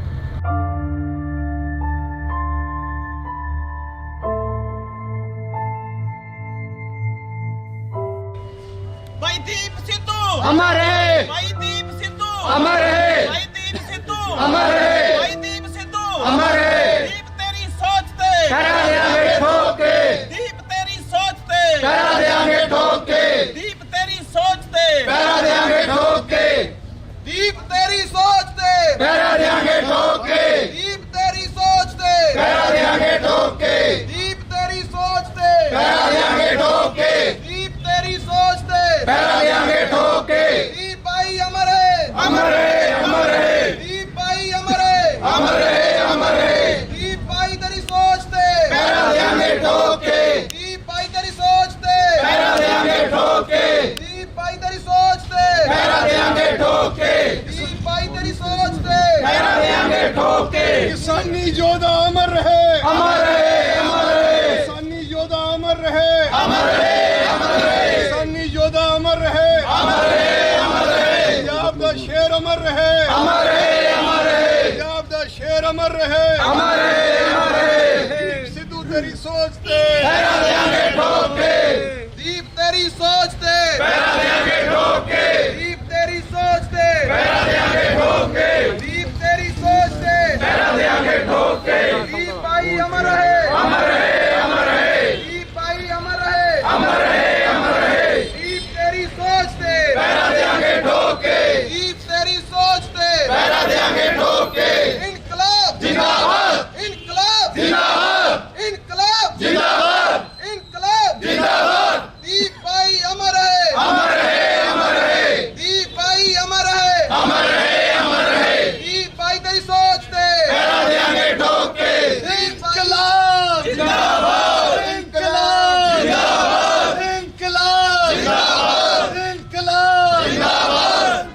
ਭਾਈ ਦੀਪ ਸਿੱਧੂ अमर है, ਭਾਈ ਦੀਪ ਸਿੱਧੂ अमर है, ਭਾਈ ਦੀਪ ਸਿੱਧੂ अमर है, ਭਾਈ ਦੀਪ ਸਿੱਧੂ अमर है। ਦੀਪ ਤੇਰੀ ਸੋਚ ਤੇ करा देंगे ठोक के, ਦੀਪ ਤੇਰੀ ਸੋਚ ਤੇ करा देंगे ठोक के, ਦੀਪ ਤੇਰੀ ਸੋਚ ਤੇ करा देंगे ठोक के, ਦੀਪ ਤੇਰੀ ਸੋਚ ਤੇ करा देंगे ठोक के, ਦੀਪ ਤੇਰੀ ਸੋਚ ਤੇ करा देंगे ठोक के, ਦੀਪ ਤੇਰੀ ਸੋਚ ਤੇ करा देंगे ठोक के, ਦੀਪ ਤੇਰੀ ਸੋਚ ਤੇ करा देंगे ठोक के। ਦੀਪ ਭਾਈ ਅਮਰ ਹੈ, अमर है, अमर है, ਦੀਪ ਭਾਈ ਅਮਰ ਹੈ, अमर है, अमर है। ਦੀਪ ਭਾਈ ਤੇਰੀ ਸੋਚ ਤੇ करा देंगे ठोक के, ਦੀਪ ਭਾਈ ਤੇਰੀ ਸੋਚ ਤੇ करा देंगे ठोक के, ਦੀਪ ਭਾਈ ਤੇਰੀ ਸੋਚ ਤੇ करा देंगे ठोक के, ਦੀਪ ਭਾਈ ਤੇਰੀ ਸੋਚ ਤੇ करा देंगे ठोक के। किसानी योद्धा अमर रहे, अमर है, अमर है, किसानी योद्धा अमर रहे, अमर है, अमर है, किसानी योद्धा अमर रहे, अमर है, अमर है, पंजाब दा शेर अमर रहे, अमर है, अमर है, पंजाब दा शेर अमर रहे। अमर है, अमर है। दीप सिद्धू तेरी सोच ते करा देंगे ठोक के, ਦੀਪ ਤੇਰੀ ਸੋਚ ਤੇ करा देंगे ठोक के, ਦੀਪ ਤੇਰੀ ਸੋਚ ਤੇ करा देंगे ठोक के, ਦੀਪ ਤੇਰੀ ਸੋਚ ਤੇ करा देंगे ठोक के। ਦੀਪ ਭਾਈ ਅਮਰ ਹੈ, अमर है, अमर है, ਦੀਪ ਭਾਈ ਅਮਰ ਹੈ, अमर है, अमर है, ਦੀਪ ਤੇਰੀ ਸੋਚ ਤੇ करा देंगे ठोक के, ਦੀਪ ਤੇਰੀ ਸੋਚ ਤੇ करा देंगे ठोक के। ਇਨਕਲਾਬ जिंदाबाद, ਇਨਕਲਾਬ जिंदाबाद, ਇਨਕਲਾਬ जिंदाबाद, ਇਨਕਲਾਬ जिंदाबाद। ਦੀਪ ਭਾਈ ਅਮਰ ਹੈ, अमर है, अमर है, ਦੀਪ ਭਾਈ ਅਮਰ ਹੈ, अमर है, अमर है, ਦੀਪ ਭਾਈ ਤੇਰੀ ਸੋਚ ਤੇ करा देंगे ठोक के। ਇਨਕਲਾਬ जिंदाबाद, ਇਨਕਲਾਬ जिंदाबाद, ਇਨਕਲਾਬ जिंदाबाद, ਇਨਕਲਾਬ जिंदाबाद।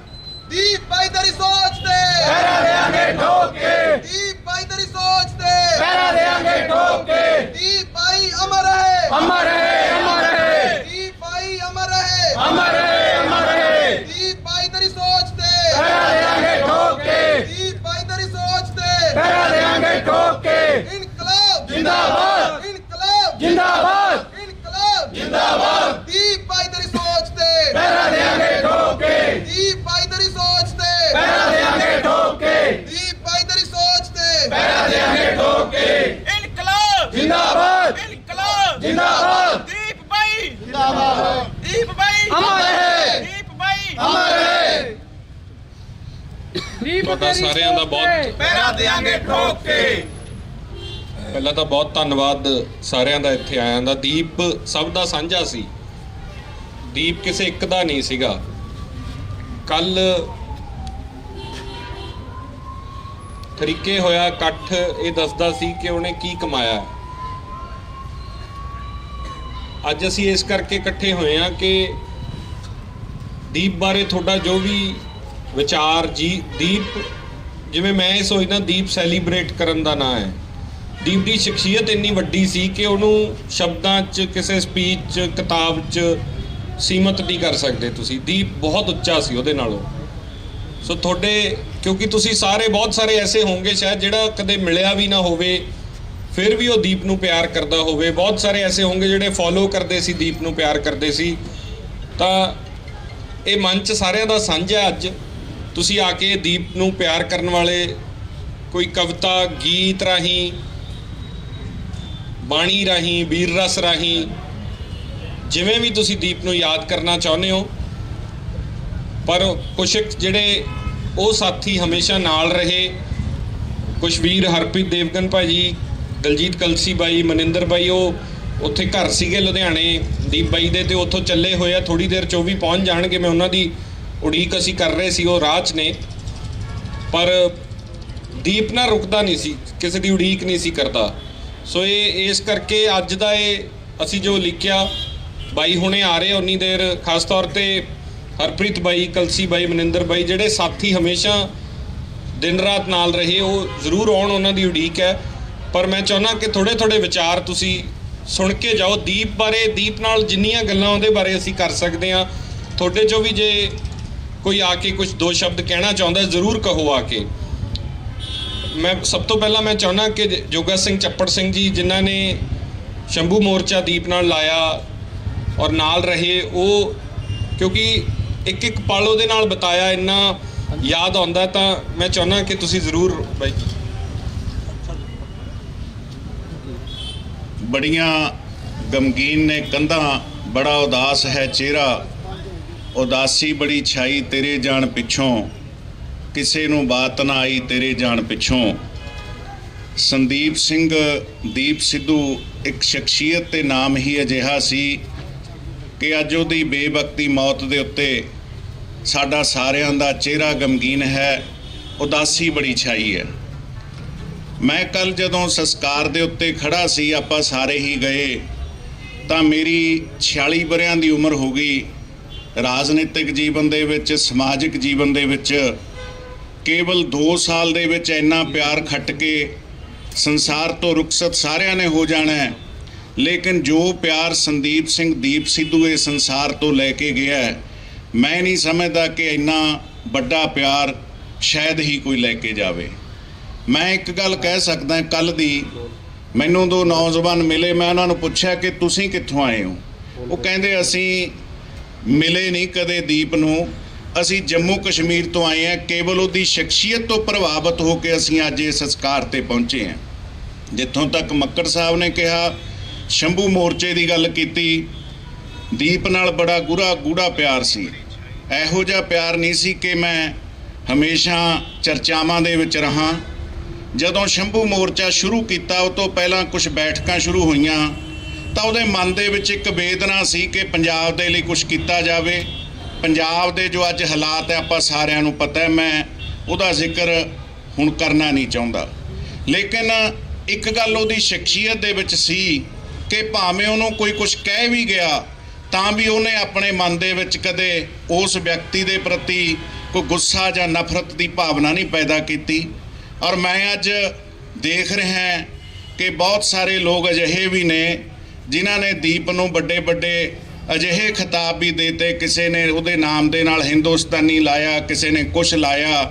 ਦੀਪ ਭਾਈ ਤੇਰੀ ਸੋਚ ਤੇ करा देंगे ठोक के, ਦੀਪ ਭਾਈ ਤੇਰੀ ਸੋਚ ਤੇ करा देंगे ठोक के। ਦੀਪ ਭਾਈ ਅਮਰ ਹੈ, अमर है, अमर है, ਦੀਪ ਭਾਈ ਅਮਰ ਹੈ, अमर है, अमर है, ਦੀਪ ਭਾਈ ਤੇਰੀ ਸੋਚ ਤੇ करा देंगे ठोक के, ਦੀਪ ਭਾਈ ਤੇਰੀ ਸੋਚ ਤੇ करा देंगे ठोक के। ਇਨਕਲਾਬ जिंदाबाद, ਇਨਕਲਾਬ जिंदाबाद, ਇਨਕਲਾਬ जिंदाबाद, ਦੀਪ ਭਾਈ ਤੇਰੀ ਸੋਚ ਤੇ करा देंगे ठोक के, ਦੀਪ ਭਾਈ ਤੇਰੀ ਸੋਚ ਤੇ करा देंगे ठोक के, ਦੀਪ ਭਾਈ ਤੇਰੀ ਸੋਚ ਤੇ करा देंगे ठोक के। ਇਨਕਲਾਬ जिंदाबाद, ਇਨਕਲਾਬ जिंदाबाद, ਦੀਪ ਭਾਈ ਦੀਪ ਭਾਈ अमर है, ਦੀਪ ਭਾਈ अमर है। ਤੁਹਾਡਾ ਸਾਰਿਆਂ ਦਾ ਬਹੁਤ ਪਹਿਰਾ ਦੇਾਂਗੇ ਠੋਕ ਕੇ ਪਹਿਲਾਂ ਤਾਂ ਬਹੁਤ ਧੰਨਵਾਦ ਸਾਰਿਆਂ ਦਾ ਇੱਥੇ ਆਇਆਂ ਦਾ। ਦੀਪ ਸਭ ਦਾ ਸਾਂਝਾ ਸੀ, ਦੀਪ ਕਿਸੇ ਇੱਕ ਦਾ ਨਹੀਂ ਸੀਗਾ। ਕੱਲ ਤਰੀਕੇ ਹੋਇਆ ਇਕੱਠ ਇਹ ਦੱਸਦਾ ਸੀ ਕਿ ਉਹਨੇ ਕੀ ਕਮਾਇਆ। ਅੱਜ ਅਸੀਂ ਇਸ ਕਰਕੇ ਇਕੱਠੇ ਹੋਏ ਹਾਂ ਕਿ ਦੀਪ ਬਾਰੇ ਤੁਹਾਡਾ ਜੋ ਵੀ ਵਿਚਾਰ ਦੀਪ, ਜਿਵੇਂ ਮੈਂ ਇਹ ਸੋਚਦਾ ਦੀਪ ਸੈਲੀਬ੍ਰੇਟ ਕਰਨ ਦਾ ਨਾਂ ਹੈ। ਦੀਪ ਦੀ ਸ਼ਖਸੀਅਤ ਇੰਨੀ ਵੱਡੀ ਸੀ ਕਿ ਉਹਨੂੰ ਸ਼ਬਦਾਂ 'ਚ, ਕਿਸੇ ਸਪੀਚ 'ਚ, ਕਿਤਾਬ 'ਚ ਸੀਮਤ ਨਹੀਂ ਕਰ ਸਕਦੇ ਤੁਸੀਂ। ਦੀਪ ਬਹੁਤ ਉੱਚਾ ਸੀ ਉਹਦੇ ਨਾਲੋਂ। ਸੋ ਤੁਹਾਡੇ, ਕਿਉਂਕਿ ਤੁਸੀਂ ਸਾਰੇ ਬਹੁਤ ਸਾਰੇ ਐਸੇ ਹੋਣਗੇ ਸ਼ਾਇਦ ਜਿਹੜਾ ਕਦੇ ਮਿਲਿਆ ਵੀ ਨਾ ਹੋਵੇ ਫਿਰ ਵੀ ਉਹ ਦੀਪ ਨੂੰ ਪਿਆਰ ਕਰਦਾ ਹੋਵੇ। ਬਹੁਤ ਸਾਰੇ ਐਸੇ ਹੋਣਗੇ ਜਿਹੜੇ ਫੋਲੋ ਕਰਦੇ ਸੀ, ਦੀਪ ਨੂੰ ਪਿਆਰ ਕਰਦੇ ਸੀ। ਤਾਂ ਇਹ ਮੰਚ ਸਾਰਿਆਂ ਦਾ ਸਾਂਝਾ। ਅੱਜ ਤੁਸੀਂ ਆ ਕੇ ਦੀਪ ਨੂੰ ਪਿਆਰ ਕਰਨ ਵਾਲੇ ਕੋਈ ਕਵਿਤਾ, ਗੀਤ ਰਾਹੀਂ, ਬਾਣੀ ਰਾਹੀਂ, ਵੀਰ ਰਸ ਰਾਹੀਂ, ਜਿਵੇਂ ਵੀ ਤੁਸੀਂ ਦੀਪ ਨੂੰ ਯਾਦ ਕਰਨਾ ਚਾਹੁੰਦੇ ਹੋ। ਪਰ ਕੁਛ ਜਿਹੜੇ ਉਹ ਸਾਥੀ ਹਮੇਸ਼ਾ ਨਾਲ ਰਹੇ, ਕੁਛ ਵੀਰ ਹਰਪ੍ਰੀਤ ਦੇਵਗਨ ਭਾਜੀ, ਦਲਜੀਤ ਕਲਸੀ ਬਾਈ, ਮਨਿੰਦਰ ਬਾਈ, ਉਹ ਉੱਥੇ ਘਰ ਸੀਗੇ ਲੁਧਿਆਣੇ ਦੀਪ ਬਾਈ ਦੇ, ਤੇ ਉੱਥੋਂ ਚੱਲੇ ਹੋਏ ਆ। ਥੋੜ੍ਹੀ ਦੇਰ 'ਚ ਉਹ ਵੀ ਪਹੁੰਚ ਜਾਣਗੇ। ਮੈਂ ਉਹਨਾਂ ਦੀ ਉਡੀਕ ਅਸੀਂ ਕਰ ਰਹੇ ਸੀ, ਉਹ ਰਾਹ 'ਚ ਨੇ। ਪਰ ਦੀਪ ਨਾ ਰੁਕਦਾ ਨਹੀਂ ਸੀ, ਕਿਸੇ ਦੀ ਉਡੀਕ ਨਹੀਂ ਸੀ ਕਰਦਾ। ਸੋ ਇਹ ਇਸ ਕਰਕੇ ਅੱਜ ਦਾ ਇਹ ਅਸੀਂ ਜੋ ਲਿਖਿਆ, ਬਾਈ ਹੁਣੇ ਆ ਰਹੇ ਉਨੀ ਦੇਰ, ਖਾਸ ਤੌਰ 'ਤੇ ਹਰਪ੍ਰੀਤ ਬਾਈ, ਕਲਸੀ ਬਾਈ, ਮਨਿੰਦਰ ਬਾਈ, ਜਿਹੜੇ ਸਾਥੀ ਹਮੇਸ਼ਾ ਦਿਨ ਰਾਤ ਨਾਲ ਰਹੇ, ਉਹ ਜ਼ਰੂਰ ਆਉਣ, ਉਹਨਾਂ ਦੀ ਉਡੀਕ ਹੈ। ਪਰ ਮੈਂ ਚਾਹੁੰਦਾ ਕਿ ਥੋੜ੍ਹੇ ਥੋੜ੍ਹੇ ਵਿਚਾਰ ਤੁਸੀਂ ਸੁਣ ਕੇ ਜਾਓ ਦੀਪ ਬਾਰੇ। ਦੀਪ ਨਾਲ ਜਿੰਨੀਆਂ ਗੱਲਾਂ ਉਹਦੇ ਬਾਰੇ ਅਸੀਂ ਕਰ ਸਕਦੇ ਹਾਂ। ਤੁਹਾਡੇ 'ਚੋਂ ਵੀ ਜੇ ਕੋਈ ਆ ਕੇ ਕੁਝ ਦੋ ਸ਼ਬਦ ਕਹਿਣਾ ਚਾਹੁੰਦਾ, ਜ਼ਰੂਰ ਕਹੋ ਆ ਕੇ। ਮੈਂ ਸਭ ਤੋਂ ਪਹਿਲਾਂ ਮੈਂ ਚਾਹੁੰਦਾ ਕਿ ਜੋਗਾ ਸਿੰਘ ਚੱਪੜ ਸਿੰਘ ਜੀ, ਜਿਨ੍ਹਾਂ ਨੇ ਸ਼ੰਭੂ ਮੋਰਚਾ ਦੀਪ ਨਾਲ ਲਾਇਆ ਔਰ ਨਾਲ ਰਹੇ, ਉਹ ਕਿਉਂਕਿ ਇੱਕ ਇੱਕ ਪਲ ਉਹਦੇ ਨਾਲ ਬਿਤਾਇਆ, ਇੰਨਾ ਯਾਦ ਆਉਂਦਾ। ਤਾਂ ਮੈਂ ਚਾਹੁੰਦਾ ਕਿ ਤੁਸੀਂ ਜ਼ਰੂਰ ਬਾਈ ਜੀ। ਬੜੀਆਂ ਗਮਗੀਨ ਨੇ ਕੰਧਾਂ, ਬੜਾ ਉਦਾਸ ਹੈ ਚਿਹਰਾ, ਉਦਾਸੀ ਬੜੀ ਛਾਈ ਤੇਰੇ ਜਾਣ ਪਿੱਛੋਂ, ਕਿਸੇ ਨੂੰ ਬਾਤ ਨਾ ਆਈ ਤੇਰੇ ਜਾਣ ਪਿੱਛੋਂ। ਸੰਦੀਪ ਸਿੰਘ ਦੀਪ ਸਿੱਧੂ ਇੱਕ ਸ਼ਖਸੀਅਤ ਤੇ ਨਾਮ ਹੀ ਅਜਿਹਾ ਸੀ ਕਿ ਅੱਜ ਉਹਦੀ ਬੇਵਕਤੀ ਮੌਤ ਦੇ ਉੱਤੇ ਸਾਡਾ ਸਾਰਿਆਂ ਦਾ ਚਿਹਰਾ ਗਮਗੀਨ ਹੈ, ਉਦਾਸੀ ਬੜੀ ਛਾਈ ਹੈ। ਮੈਂ ਕੱਲ ਜਦੋਂ ਸੰਸਕਾਰ ਦੇ ਉੱਤੇ ਖੜਾ ਸੀ, ਆਪਾਂ ਸਾਰੇ ਹੀ ਗਏ, ਤਾਂ ਮੇਰੀ 46 ਵਰ੍ਹਿਆਂ ਦੀ ਉਮਰ ਹੋ ਗਈ। ਰਾਜਨੀਤਿਕ ਜੀਵਨ ਦੇ ਵਿੱਚ, ਸਮਾਜਿਕ ਜੀਵਨ ਦੇ ਵਿੱਚ ਕੇਵਲ 2 ਸਾਲ ਦੇ ਵਿੱਚ ਇੰਨਾ ਪਿਆਰ ਖੱਟ ਕੇ ਸੰਸਾਰ ਤੋਂ ਰੁਖਸਤ ਸਾਰਿਆਂ ਨੇ ਹੋ ਜਾਣਾ ਹੈ। ਲੇਕਿਨ ਜੋ ਪਿਆਰ ਸੰਦੀਪ ਸਿੰਘ ਦੀਪ ਸਿੱਧੂ ਇਹ ਸੰਸਾਰ ਤੋਂ ਲੈ ਕੇ ਗਿਆ ਹੈ, ਮੈਂ ਨਹੀਂ ਸਮਝਦਾ ਕਿ ਇੰਨਾ ਵੱਡਾ ਪਿਆਰ ਸ਼ਾਇਦ ਹੀ ਕੋਈ ਲੈ ਕੇ ਜਾਵੇ। ਮੈਂ ਇੱਕ ਗੱਲ ਕਹਿ ਸਕਦਾ, ਕੱਲ ਦੀ ਮੈਨੂੰ 2 ਨੌਜਵਾਨ ਮਿਲੇ, ਮੈਂ ਉਹਨਾਂ ਨੂੰ ਪੁੱਛਿਆ ਕਿ ਤੁਸੀਂ ਕਿੱਥੋਂ ਆਏ ਹੋ। ਉਹ ਕਹਿੰਦੇ ਅਸੀਂ ਮਿਲੇ ਨਹੀਂ ਕਦੇ ਦੀਪ ਨੂੰ, ਅਸੀਂ ਜੰਮੂ ਕਸ਼ਮੀਰ ਤੋਂ ਆਏ ਹਾਂ। ਕੇਵਲ ਉਹਦੀ ਸ਼ਖਸੀਅਤ ਤੋਂ ਪ੍ਰਭਾਵਿਤ ਹੋ ਕੇ ਅਸੀਂ ਅੱਜ ਇਸ ਸੰਸਕਾਰ ਤੇ ਪਹੁੰਚੇ ਹਾਂ। ਜਿੱਥੋਂ ਤੱਕ ਮੱਕੜ ਸਾਹਿਬ ਨੇ ਕਿਹਾ, ਸ਼ੰਭੂ ਮੋਰਚੇ ਦੀ ਗੱਲ ਕੀਤੀ, ਦੀਪ ਨਾਲ ਬੜਾ ਗੂੜਾ ਪਿਆਰ ਸੀ। ਇਹੋ ਜਿਹਾ ਪਿਆਰ ਨਹੀਂ ਸੀ ਕਿ ਮੈਂ ਹਮੇਸ਼ਾ ਚਰਚਾਵਾਂ ਦੇ ਵਿੱਚ ਰਹਾਂ। ਜਦੋਂ ਸ਼ੰਭੂ ਮੋਰਚਾ ਸ਼ੁਰੂ ਕੀਤਾ, ਉਹ ਤੋਂ ਪਹਿਲਾਂ ਕੁਝ ਬੈਠਕਾਂ ਸ਼ੁਰੂ ਹੋਈਆਂ, ਤਾਂ ਉਹਦੇ ਮਨ ਦੇ ਵਿੱਚ ਇੱਕ ਵੇਦਨਾ ਸੀ ਕਿ ਪੰਜਾਬ ਦੇ ਲਈ ਕੁਝ ਕੀਤਾ ਜਾਵੇ। ਪੰਜਾਬ ਦੇ ਜੋ ਅੱਜ ਹਾਲਾਤ ਹੈ, ਆਪਾਂ ਸਾਰਿਆਂ ਨੂੰ ਪਤਾ ਹੈ, ਮੈਂ ਉਹਦਾ ਜ਼ਿਕਰ ਹੁਣ ਕਰਨਾ ਨਹੀਂ ਚਾਹੁੰਦਾ। ਲੇਕਿਨ ਇੱਕ ਗੱਲ ਉਹਦੀ ਸ਼ਖਸੀਅਤ ਦੇ ਵਿੱਚ ਸੀ ਕਿ ਭਾਵੇਂ ਉਹਨੂੰ ਕੋਈ ਕੁਝ ਕਹਿ ਵੀ ਗਿਆ, ਤਾਂ ਵੀ ਉਹਨੇ ਆਪਣੇ ਮਨ ਦੇ ਵਿੱਚ ਕਦੇ ਉਸ ਵਿਅਕਤੀ ਦੇ ਪ੍ਰਤੀ ਕੋਈ ਗੁੱਸਾ ਜਾਂ ਨਫ਼ਰਤ ਦੀ ਭਾਵਨਾ ਨਹੀਂ ਪੈਦਾ ਕੀਤੀ। ਔਰ ਮੈਂ ਅੱਜ ਦੇਖ ਰਿਹਾ ਕਿ ਬਹੁਤ ਸਾਰੇ ਲੋਕ ਅਜਿਹੇ ਵੀ ਨੇ ਜਿਨ੍ਹਾਂ ਨੇ ਦੀਪ ਨੂੰ ਵੱਡੇ ਅਜਿਹੇ ਖਿਤਾਬ ਵੀ ਦੇਤੇ। ਕਿਸੇ ਨੇ ਉਹਦੇ ਨਾਮ ਦੇ ਨਾਲ ਹਿੰਦੁਸਤਾਨੀ ਲਾਇਆ, ਕਿਸੇ ਨੇ ਕੁਛ ਲਾਇਆ,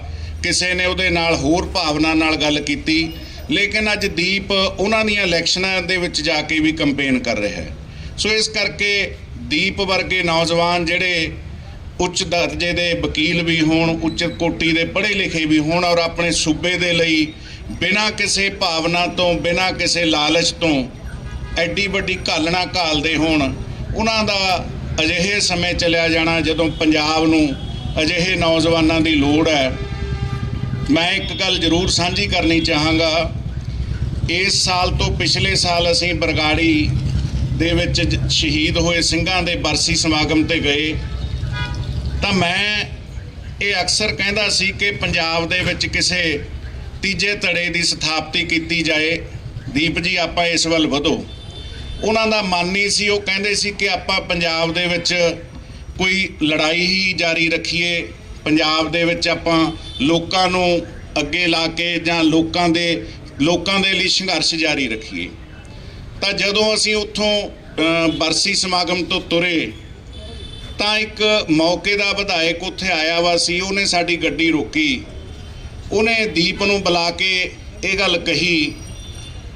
ਕਿਸੇ ਨੇ ਉਹਦੇ ਨਾਲ ਹੋਰ ਭਾਵਨਾ ਨਾਲ ਗੱਲ ਕੀਤੀ। ਲੇਕਿਨ ਅੱਜ ਦੀਪ ਉਹਨਾਂ ਦੀਆਂ ਇਲੈਕਸ਼ਨਾਂ ਦੇ ਵਿੱਚ ਜਾ ਕੇ ਵੀ ਕੰਪੇਨ ਕਰ ਰਿਹਾ ਹੈ। ਸੋ ਇਸ ਕਰਕੇ ਦੀਪ ਵਰਗੇ ਨੌਜਵਾਨ ਜਿਹੜੇ ਉੱਚ ਦਰਜੇ ਦੇ ਵਕੀਲ ਵੀ ਹੋਣ, ਉੱਚ ਕੋਟੀ ਦੇ ਪੜ੍ਹੇ ਲਿਖੇ ਵੀ ਹੋਣ, ਔਰ ਆਪਣੇ ਸੂਬੇ ਦੇ ਲਈ ਬਿਨਾਂ ਕਿਸੇ ਭਾਵਨਾ ਤੋਂ, ਬਿਨਾਂ ਕਿਸੇ ਲਾਲਚ ਤੋਂ ਐਡੀ ਵੱਡੀ ਘਾਲਣਾ ਘਾਲਦੇ ਹੋਣ, ਉਹਨਾਂ ਦਾ ਅਜਿਹੇ ਸਮੇਂ ਚਲਿਆ ਜਾਣਾ ਜਦੋਂ ਪੰਜਾਬ ਨੂੰ ਅਜਿਹੇ ਨੌਜਵਾਨਾਂ ਦੀ ਲੋੜ ਹੈ। ਮੈਂ ਇੱਕ ਗੱਲ ਜ਼ਰੂਰ ਸਾਂਝੀ ਕਰਨੀ ਚਾਹਾਂਗਾ। ਇਸ ਸਾਲ ਤੋਂ ਪਿਛਲੇ ਸਾਲ ਅਸੀਂ ਬਰਗਾੜੀ ਦੇ ਵਿੱਚ ਸ਼ਹੀਦ ਹੋਏ ਸਿੰਘਾਂ ਦੇ ਬਰਸੀ ਸਮਾਗਮ ਤੇ ਗਏ, ਤਾਂ ਮੈਂ ਇਹ ਅਕਸਰ ਕਹਿੰਦਾ ਸੀ ਕਿ ਪੰਜਾਬ ਦੇ ਵਿੱਚ ਕਿਸੇ ਤੀਜੇ ਧੜੇ ਦੀ ਸਥਾਪਤੀ ਕੀਤੀ ਜਾਏ। ਦੀਪ ਜੀ, ਆਪਾਂ ਇਸ ਵੱਲ ਵਧੋ। ਉਹਨਾਂ ਦਾ ਮਨ ਨਹੀਂ ਸੀ। ਉਹ ਕਹਿੰਦੇ ਸੀ ਕਿ ਆਪਾਂ ਪੰਜਾਬ ਦੇ ਵਿੱਚ ਕੋਈ ਲੜਾਈ ਹੀ ਜਾਰੀ ਰੱਖੀਏ, ਪੰਜਾਬ ਦੇ ਵਿੱਚ ਆਪਾਂ ਲੋਕਾਂ ਨੂੰ ਅੱਗੇ ਲਾ ਕੇ ਜਾਂ ਲੋਕਾਂ ਦੇ ਲਈ ਸੰਘਰਸ਼ ਜਾਰੀ ਰੱਖੀਏ। ਤਾਂ ਜਦੋਂ ਅਸੀਂ ਉੱਥੋਂ ਬਰਸੀ ਸਮਾਗਮ ਤੋਂ ਤੁਰੇ ਤਾਂ ਇੱਕ ਮੌਕੇ ਦਾ ਵਿਧਾਇਕ ਉੱਥੇ ਆਇਆ ਵਾ ਸੀ। ਉਹਨੇ ਸਾਡੀ ਗੱਡੀ ਰੋਕੀ, ਉਹਨੇ ਦੀਪ ਨੂੰ ਬੁਲਾ ਕੇ ਇਹ ਗੱਲ ਕਹੀ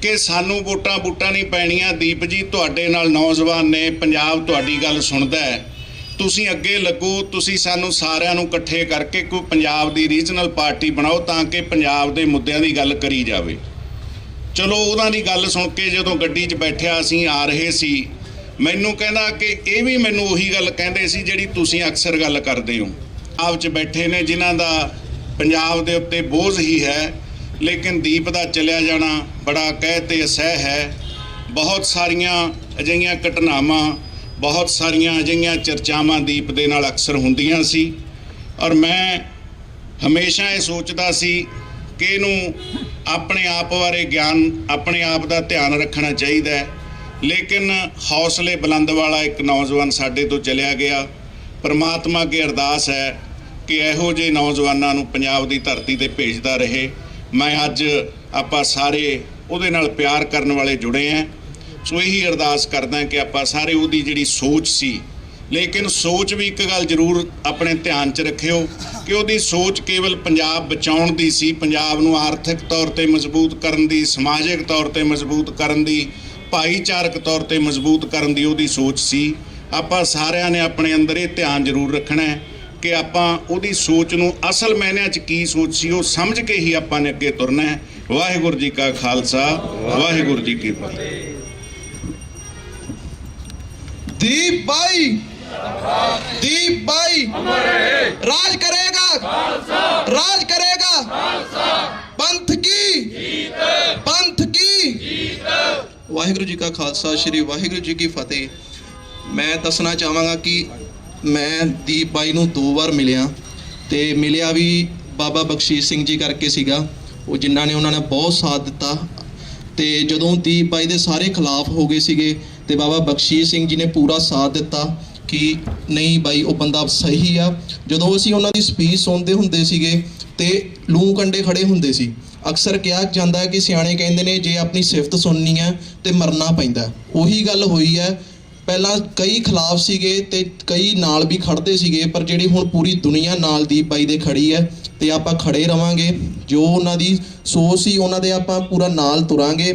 ਕਿ ਸਾਨੂੰ ਵੋਟਾਂ ਨਹੀਂ ਪੈਣੀਆਂ, ਦੀਪ ਜੀ ਤੁਹਾਡੇ ਨਾਲ ਨੌਜਵਾਨ ਨੇ, ਪੰਜਾਬ ਤੁਹਾਡੀ ਗੱਲ ਸੁਣਦਾ ਹੈ, ਤੁਸੀਂ ਅੱਗੇ ਲੱਗੋ, ਤੁਸੀਂ ਸਾਨੂੰ ਸਾਰਿਆਂ ਨੂੰ ਇਕੱਠੇ ਕਰਕੇ ਕੋਈ ਪੰਜਾਬ ਦੀ ਰੀਜਨਲ ਪਾਰਟੀ ਬਣਾਓ ਤਾਂ ਕਿ ਪੰਜਾਬ ਦੇ ਮੁੱਦਿਆਂ ਦੀ ਗੱਲ ਕਰੀ ਜਾਵੇ। ਚਲੋ ਉਹਨਾਂ ਦੀ ਗੱਲ ਸੁਣ ਕੇ ਜਦੋਂ ਗੱਡੀ 'ਚ ਬੈਠਿਆ ਅਸੀਂ ਆ ਰਹੇ ਸੀ, ਮੈਨੂੰ ਕਹਿੰਦਾ ਕਿ ਇਹ ਵੀ ਮੈਨੂੰ ਉਹੀ ਗੱਲ ਕਹਿੰਦੇ ਸੀ ਜਿਹੜੀ ਤੁਸੀਂ ਅਕਸਰ ਗੱਲ ਕਰਦੇ ਹੋ। ਆਪ 'ਚ ਬੈਠੇ ਨੇ ਜਿਨ੍ਹਾਂ ਦਾ ਪੰਜਾਬ ਦੇ ਉੱਤੇ ਬੋਝ ਹੀ ਹੈ, ਲੇਕਿਨ ਦੀਪ ਦਾ ਚਲਿਆ ਜਾਣਾ ਬੜਾ ਕਹਿ ਤੇ ਅਸਹਿ ਹੈ। ਬਹੁਤ ਸਾਰੀਆਂ ਅਜਿਹੀਆਂ ਘਟਨਾਵਾਂ, ਬਹੁਤ ਸਾਰੀਆਂ ਅਜਿਹੀਆਂ ਚਰਚਾਵਾਂ ਦੀਪ ਦੇ ਨਾਲ ਅਕਸਰ ਹੁੰਦੀਆਂ ਸੀ ਔਰ ਮੈਂ ਹਮੇਸ਼ਾ ਇਹ ਸੋਚਦਾ ਸੀ ਕਿ ਇਹਨੂੰ ਆਪਣੇ ਆਪ ਬਾਰੇ ਗਿਆਨ, ਆਪਣੇ ਆਪ ਦਾ ਧਿਆਨ ਰੱਖਣਾ ਚਾਹੀਦਾ ਹੈ। ਲੇਕਿਨ ਹੌਸਲੇ ਬੁਲੰਦ ਵਾਲਾ ਇੱਕ ਨੌਜਵਾਨ ਸਾਡੇ ਤੋਂ ਚਲਿਆ ਗਿਆ। ਪਰਮਾਤਮਾ ਅੱਗੇ ਅਰਦਾਸ ਹੈ ਕਿ ਇਹੋ ਜਿਹੇ ਨੌਜਵਾਨਾਂ ਨੂੰ ਪੰਜਾਬ ਦੀ ਧਰਤੀ ਤੇ ਭੇਜਦਾ ਰਹੇ। ਮੈਂ ਅੱਜ ਆਪਾਂ ਸਾਰੇ ਉਹਦੇ ਨਾਲ ਪਿਆਰ ਕਰਨ ਵਾਲੇ ਜੁੜੇ ਹਾਂ, ਸੋ ਇਹੀ ਅਰਦਾਸ ਕਰਦਾ ਕਿ ਆਪਾਂ ਸਾਰੇ ਉਹਦੀ ਜਿਹੜੀ ਸੋਚ ਸੀ, ਲੇਕਿਨ ਸੋਚ ਵੀ ਇੱਕ ਗੱਲ ਜ਼ਰੂਰ ਆਪਣੇ ਧਿਆਨ 'ਚ ਰੱਖਿਓ ਕਿ ਉਹਦੀ ਸੋਚ ਕੇਵਲ ਪੰਜਾਬ ਬਚਾਉਣ ਦੀ ਸੀ, ਪੰਜਾਬ ਨੂੰ ਆਰਥਿਕ ਤੌਰ ਤੇ ਮਜ਼ਬੂਤ ਕਰਨ ਦੀ, ਸਮਾਜਿਕ ਤੌਰ ਤੇ ਮਜ਼ਬੂਤ ਕਰਨ ਦੀ, ਭਾਈਚਾਰਕ ਤੌਰ ਤੇ ਮਜ਼ਬੂਤ ਕਰਨ ਦੀ ਉਹਦੀ ਸੋਚ ਸੀ। ਆਪਾਂ ਸਾਰਿਆਂ ਨੇ ਆਪਣੇ ਅੰਦਰ ਇਹ ਧਿਆਨ ਜ਼ਰੂਰ ਰੱਖਣਾ ਹੈ ਕਿ ਆਪਾਂ ਉਹਦੀ ਸੋਚ ਨੂੰ ਅਸਲ ਮਾਇਨਿਆਂ 'ਚ ਕੀ ਸੋਚ ਸੀ ਉਹ ਸਮਝ ਕੇ ਹੀ ਆਪਾਂ ਨੇ ਅੱਗੇ ਤੁਰਨਾ ਹੈ। ਵਾਹਿਗੁਰੂ ਜੀ ਕਾ ਖਾਲਸਾ, ਵਾਹਿਗੁਰੂ ਜੀ ਕੀ ਫਤਿਹ। दीप भाई राज करेगा, राज करेगा, पंथ की ਵਾਹਿਗੁਰੂ ਜੀ ਕਾ ਖਾਲਸਾ, ਸ਼੍ਰੀ ਵਾਹਿਗੁਰੂ ਜੀ ਕੀ ਫਤਿਹ। ਮੈਂ ਦੱਸਣਾ ਚਾਹਾਂਗਾ ਕਿ ਮੈਂ ਦੀਪ ਬਾਈ ਨੂੰ 2 ਵਾਰ ਮਿਲਿਆ ਤੇ ਮਿਲਿਆ ਵੀ ਬਾਬਾ ਬਖਸ਼ੀਸ਼ ਸਿੰਘ ਜੀ ਕਰਕੇ ਸੀਗਾ, ਉਹ ਜਿਨ੍ਹਾਂ ਨੇ ਉਹਨਾਂ ਨੇ ਬਹੁਤ ਸਾਥ ਦਿੱਤਾ। ਤੇ ਜਦੋਂ ਦੀਪ ਬਾਈ ਦੇ ਸਾਰੇ ਖਿਲਾਫ ਹੋ ਗਏ ਸੀਗੇ ਤੇ ਬਾਬਾ ਬਖਸ਼ੀਸ਼ ਸਿੰਘ ਜੀ ਨੇ ਪੂਰਾ ਸਾਥ ਦਿੱਤਾ ਕਿ ਨਹੀਂ ਬਾਈ ਉਹ ਬੰਦਾ ਸਹੀ ਆ। ਜਦੋਂ ਅਸੀਂ ਉਹਨਾਂ ਦੀ ਸਪੀਚ ਸੁਣਦੇ ਹੁੰਦੇ ਸੀਗੇ ਤੇ ਲੂੰ ਕੰਡੇ ਖੜੇ ਹੁੰਦੇ ਸੀ। ਅਕਸਰ ਕਿਹਾ ਜਾਂਦਾ ਹੈ ਕਿ ਸਿਆਣੇ ਕਹਿੰਦੇ ਨੇ ਜੇ ਆਪਣੀ ਸਿਫਤ ਸੁਣਨੀ ਹੈ ਤੇ ਮਰਨਾ ਪੈਂਦਾ। ਉਹੀ ਗੱਲ ਹੋਈ ਹੈ। ਪਹਿਲਾਂ ਕਈ ਖਿਲਾਫ ਸੀਗੇ ਤੇ ਕਈ ਨਾਲ ਵੀ ਖੜਦੇ ਸੀਗੇ, ਪਰ ਜਿਹੜੀ ਹੁਣ ਪੂਰੀ ਦੁਨੀਆ ਨਾਲ ਦੀਪ ਬਾਈ ਦੇ ਖੜੀ ਹੈ ਤੇ ਆਪਾਂ ਖੜੇ ਰਵਾਂਗੇ। ਜੋ ਉਹਨਾਂ ਦੀ ਸੋਚ ਸੀ ਉਹਨਾਂ ਦੇ ਆਪਾਂ ਪੂਰਾ ਨਾਲ ਤੁਰਾਂਗੇ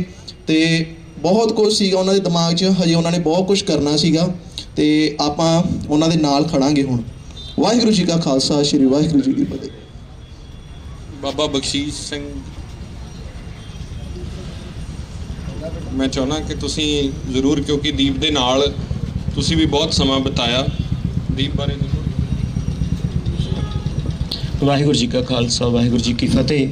ਤੇ ਬਹੁਤ ਕੁਝ ਸੀਗਾ ਉਹਨਾਂ ਦੇ ਦਿਮਾਗ 'ਚ, ਹਜੇ ਉਹਨਾਂ ਨੇ ਬਹੁਤ ਕੁਝ ਕਰਨਾ ਸੀਗਾ ਤੇ ਆਪਾਂ ਉਹਨਾਂ ਦੇ ਨਾਲ ਖੜਾਂਗੇ ਹੁਣ। ਵਾਹਿਗੁਰੂ ਜੀ ਕਾ ਖਾਲਸਾ, ਸ਼੍ਰੀ ਵਾਹਿਗੁਰੂ ਜੀ ਕੀ ਫਤਿਹ। ਬਾਬਾ ਬਖਸ਼ੀਸ਼ ਸਿੰਘ, ਮੈਂ ਚਾਹੁੰਦਾ ਕਿ ਤੁਸੀਂ ਜ਼ਰੂਰ, ਕਿਉਂਕਿ ਦੀਪ ਦੇ ਨਾਲ ਤੁਸੀਂ ਵੀ ਬਹੁਤ ਸਮਾਂ ਬਿਤਾਇਆ, ਦੀਪ ਬਾਰੇ ਜ਼ਰੂਰ। ਵਾਹਿਗੁਰੂ ਜੀ ਕਾ ਖਾਲਸਾ, ਵਾਹਿਗੁਰੂ ਜੀ ਕੀ ਫਤਿਹ।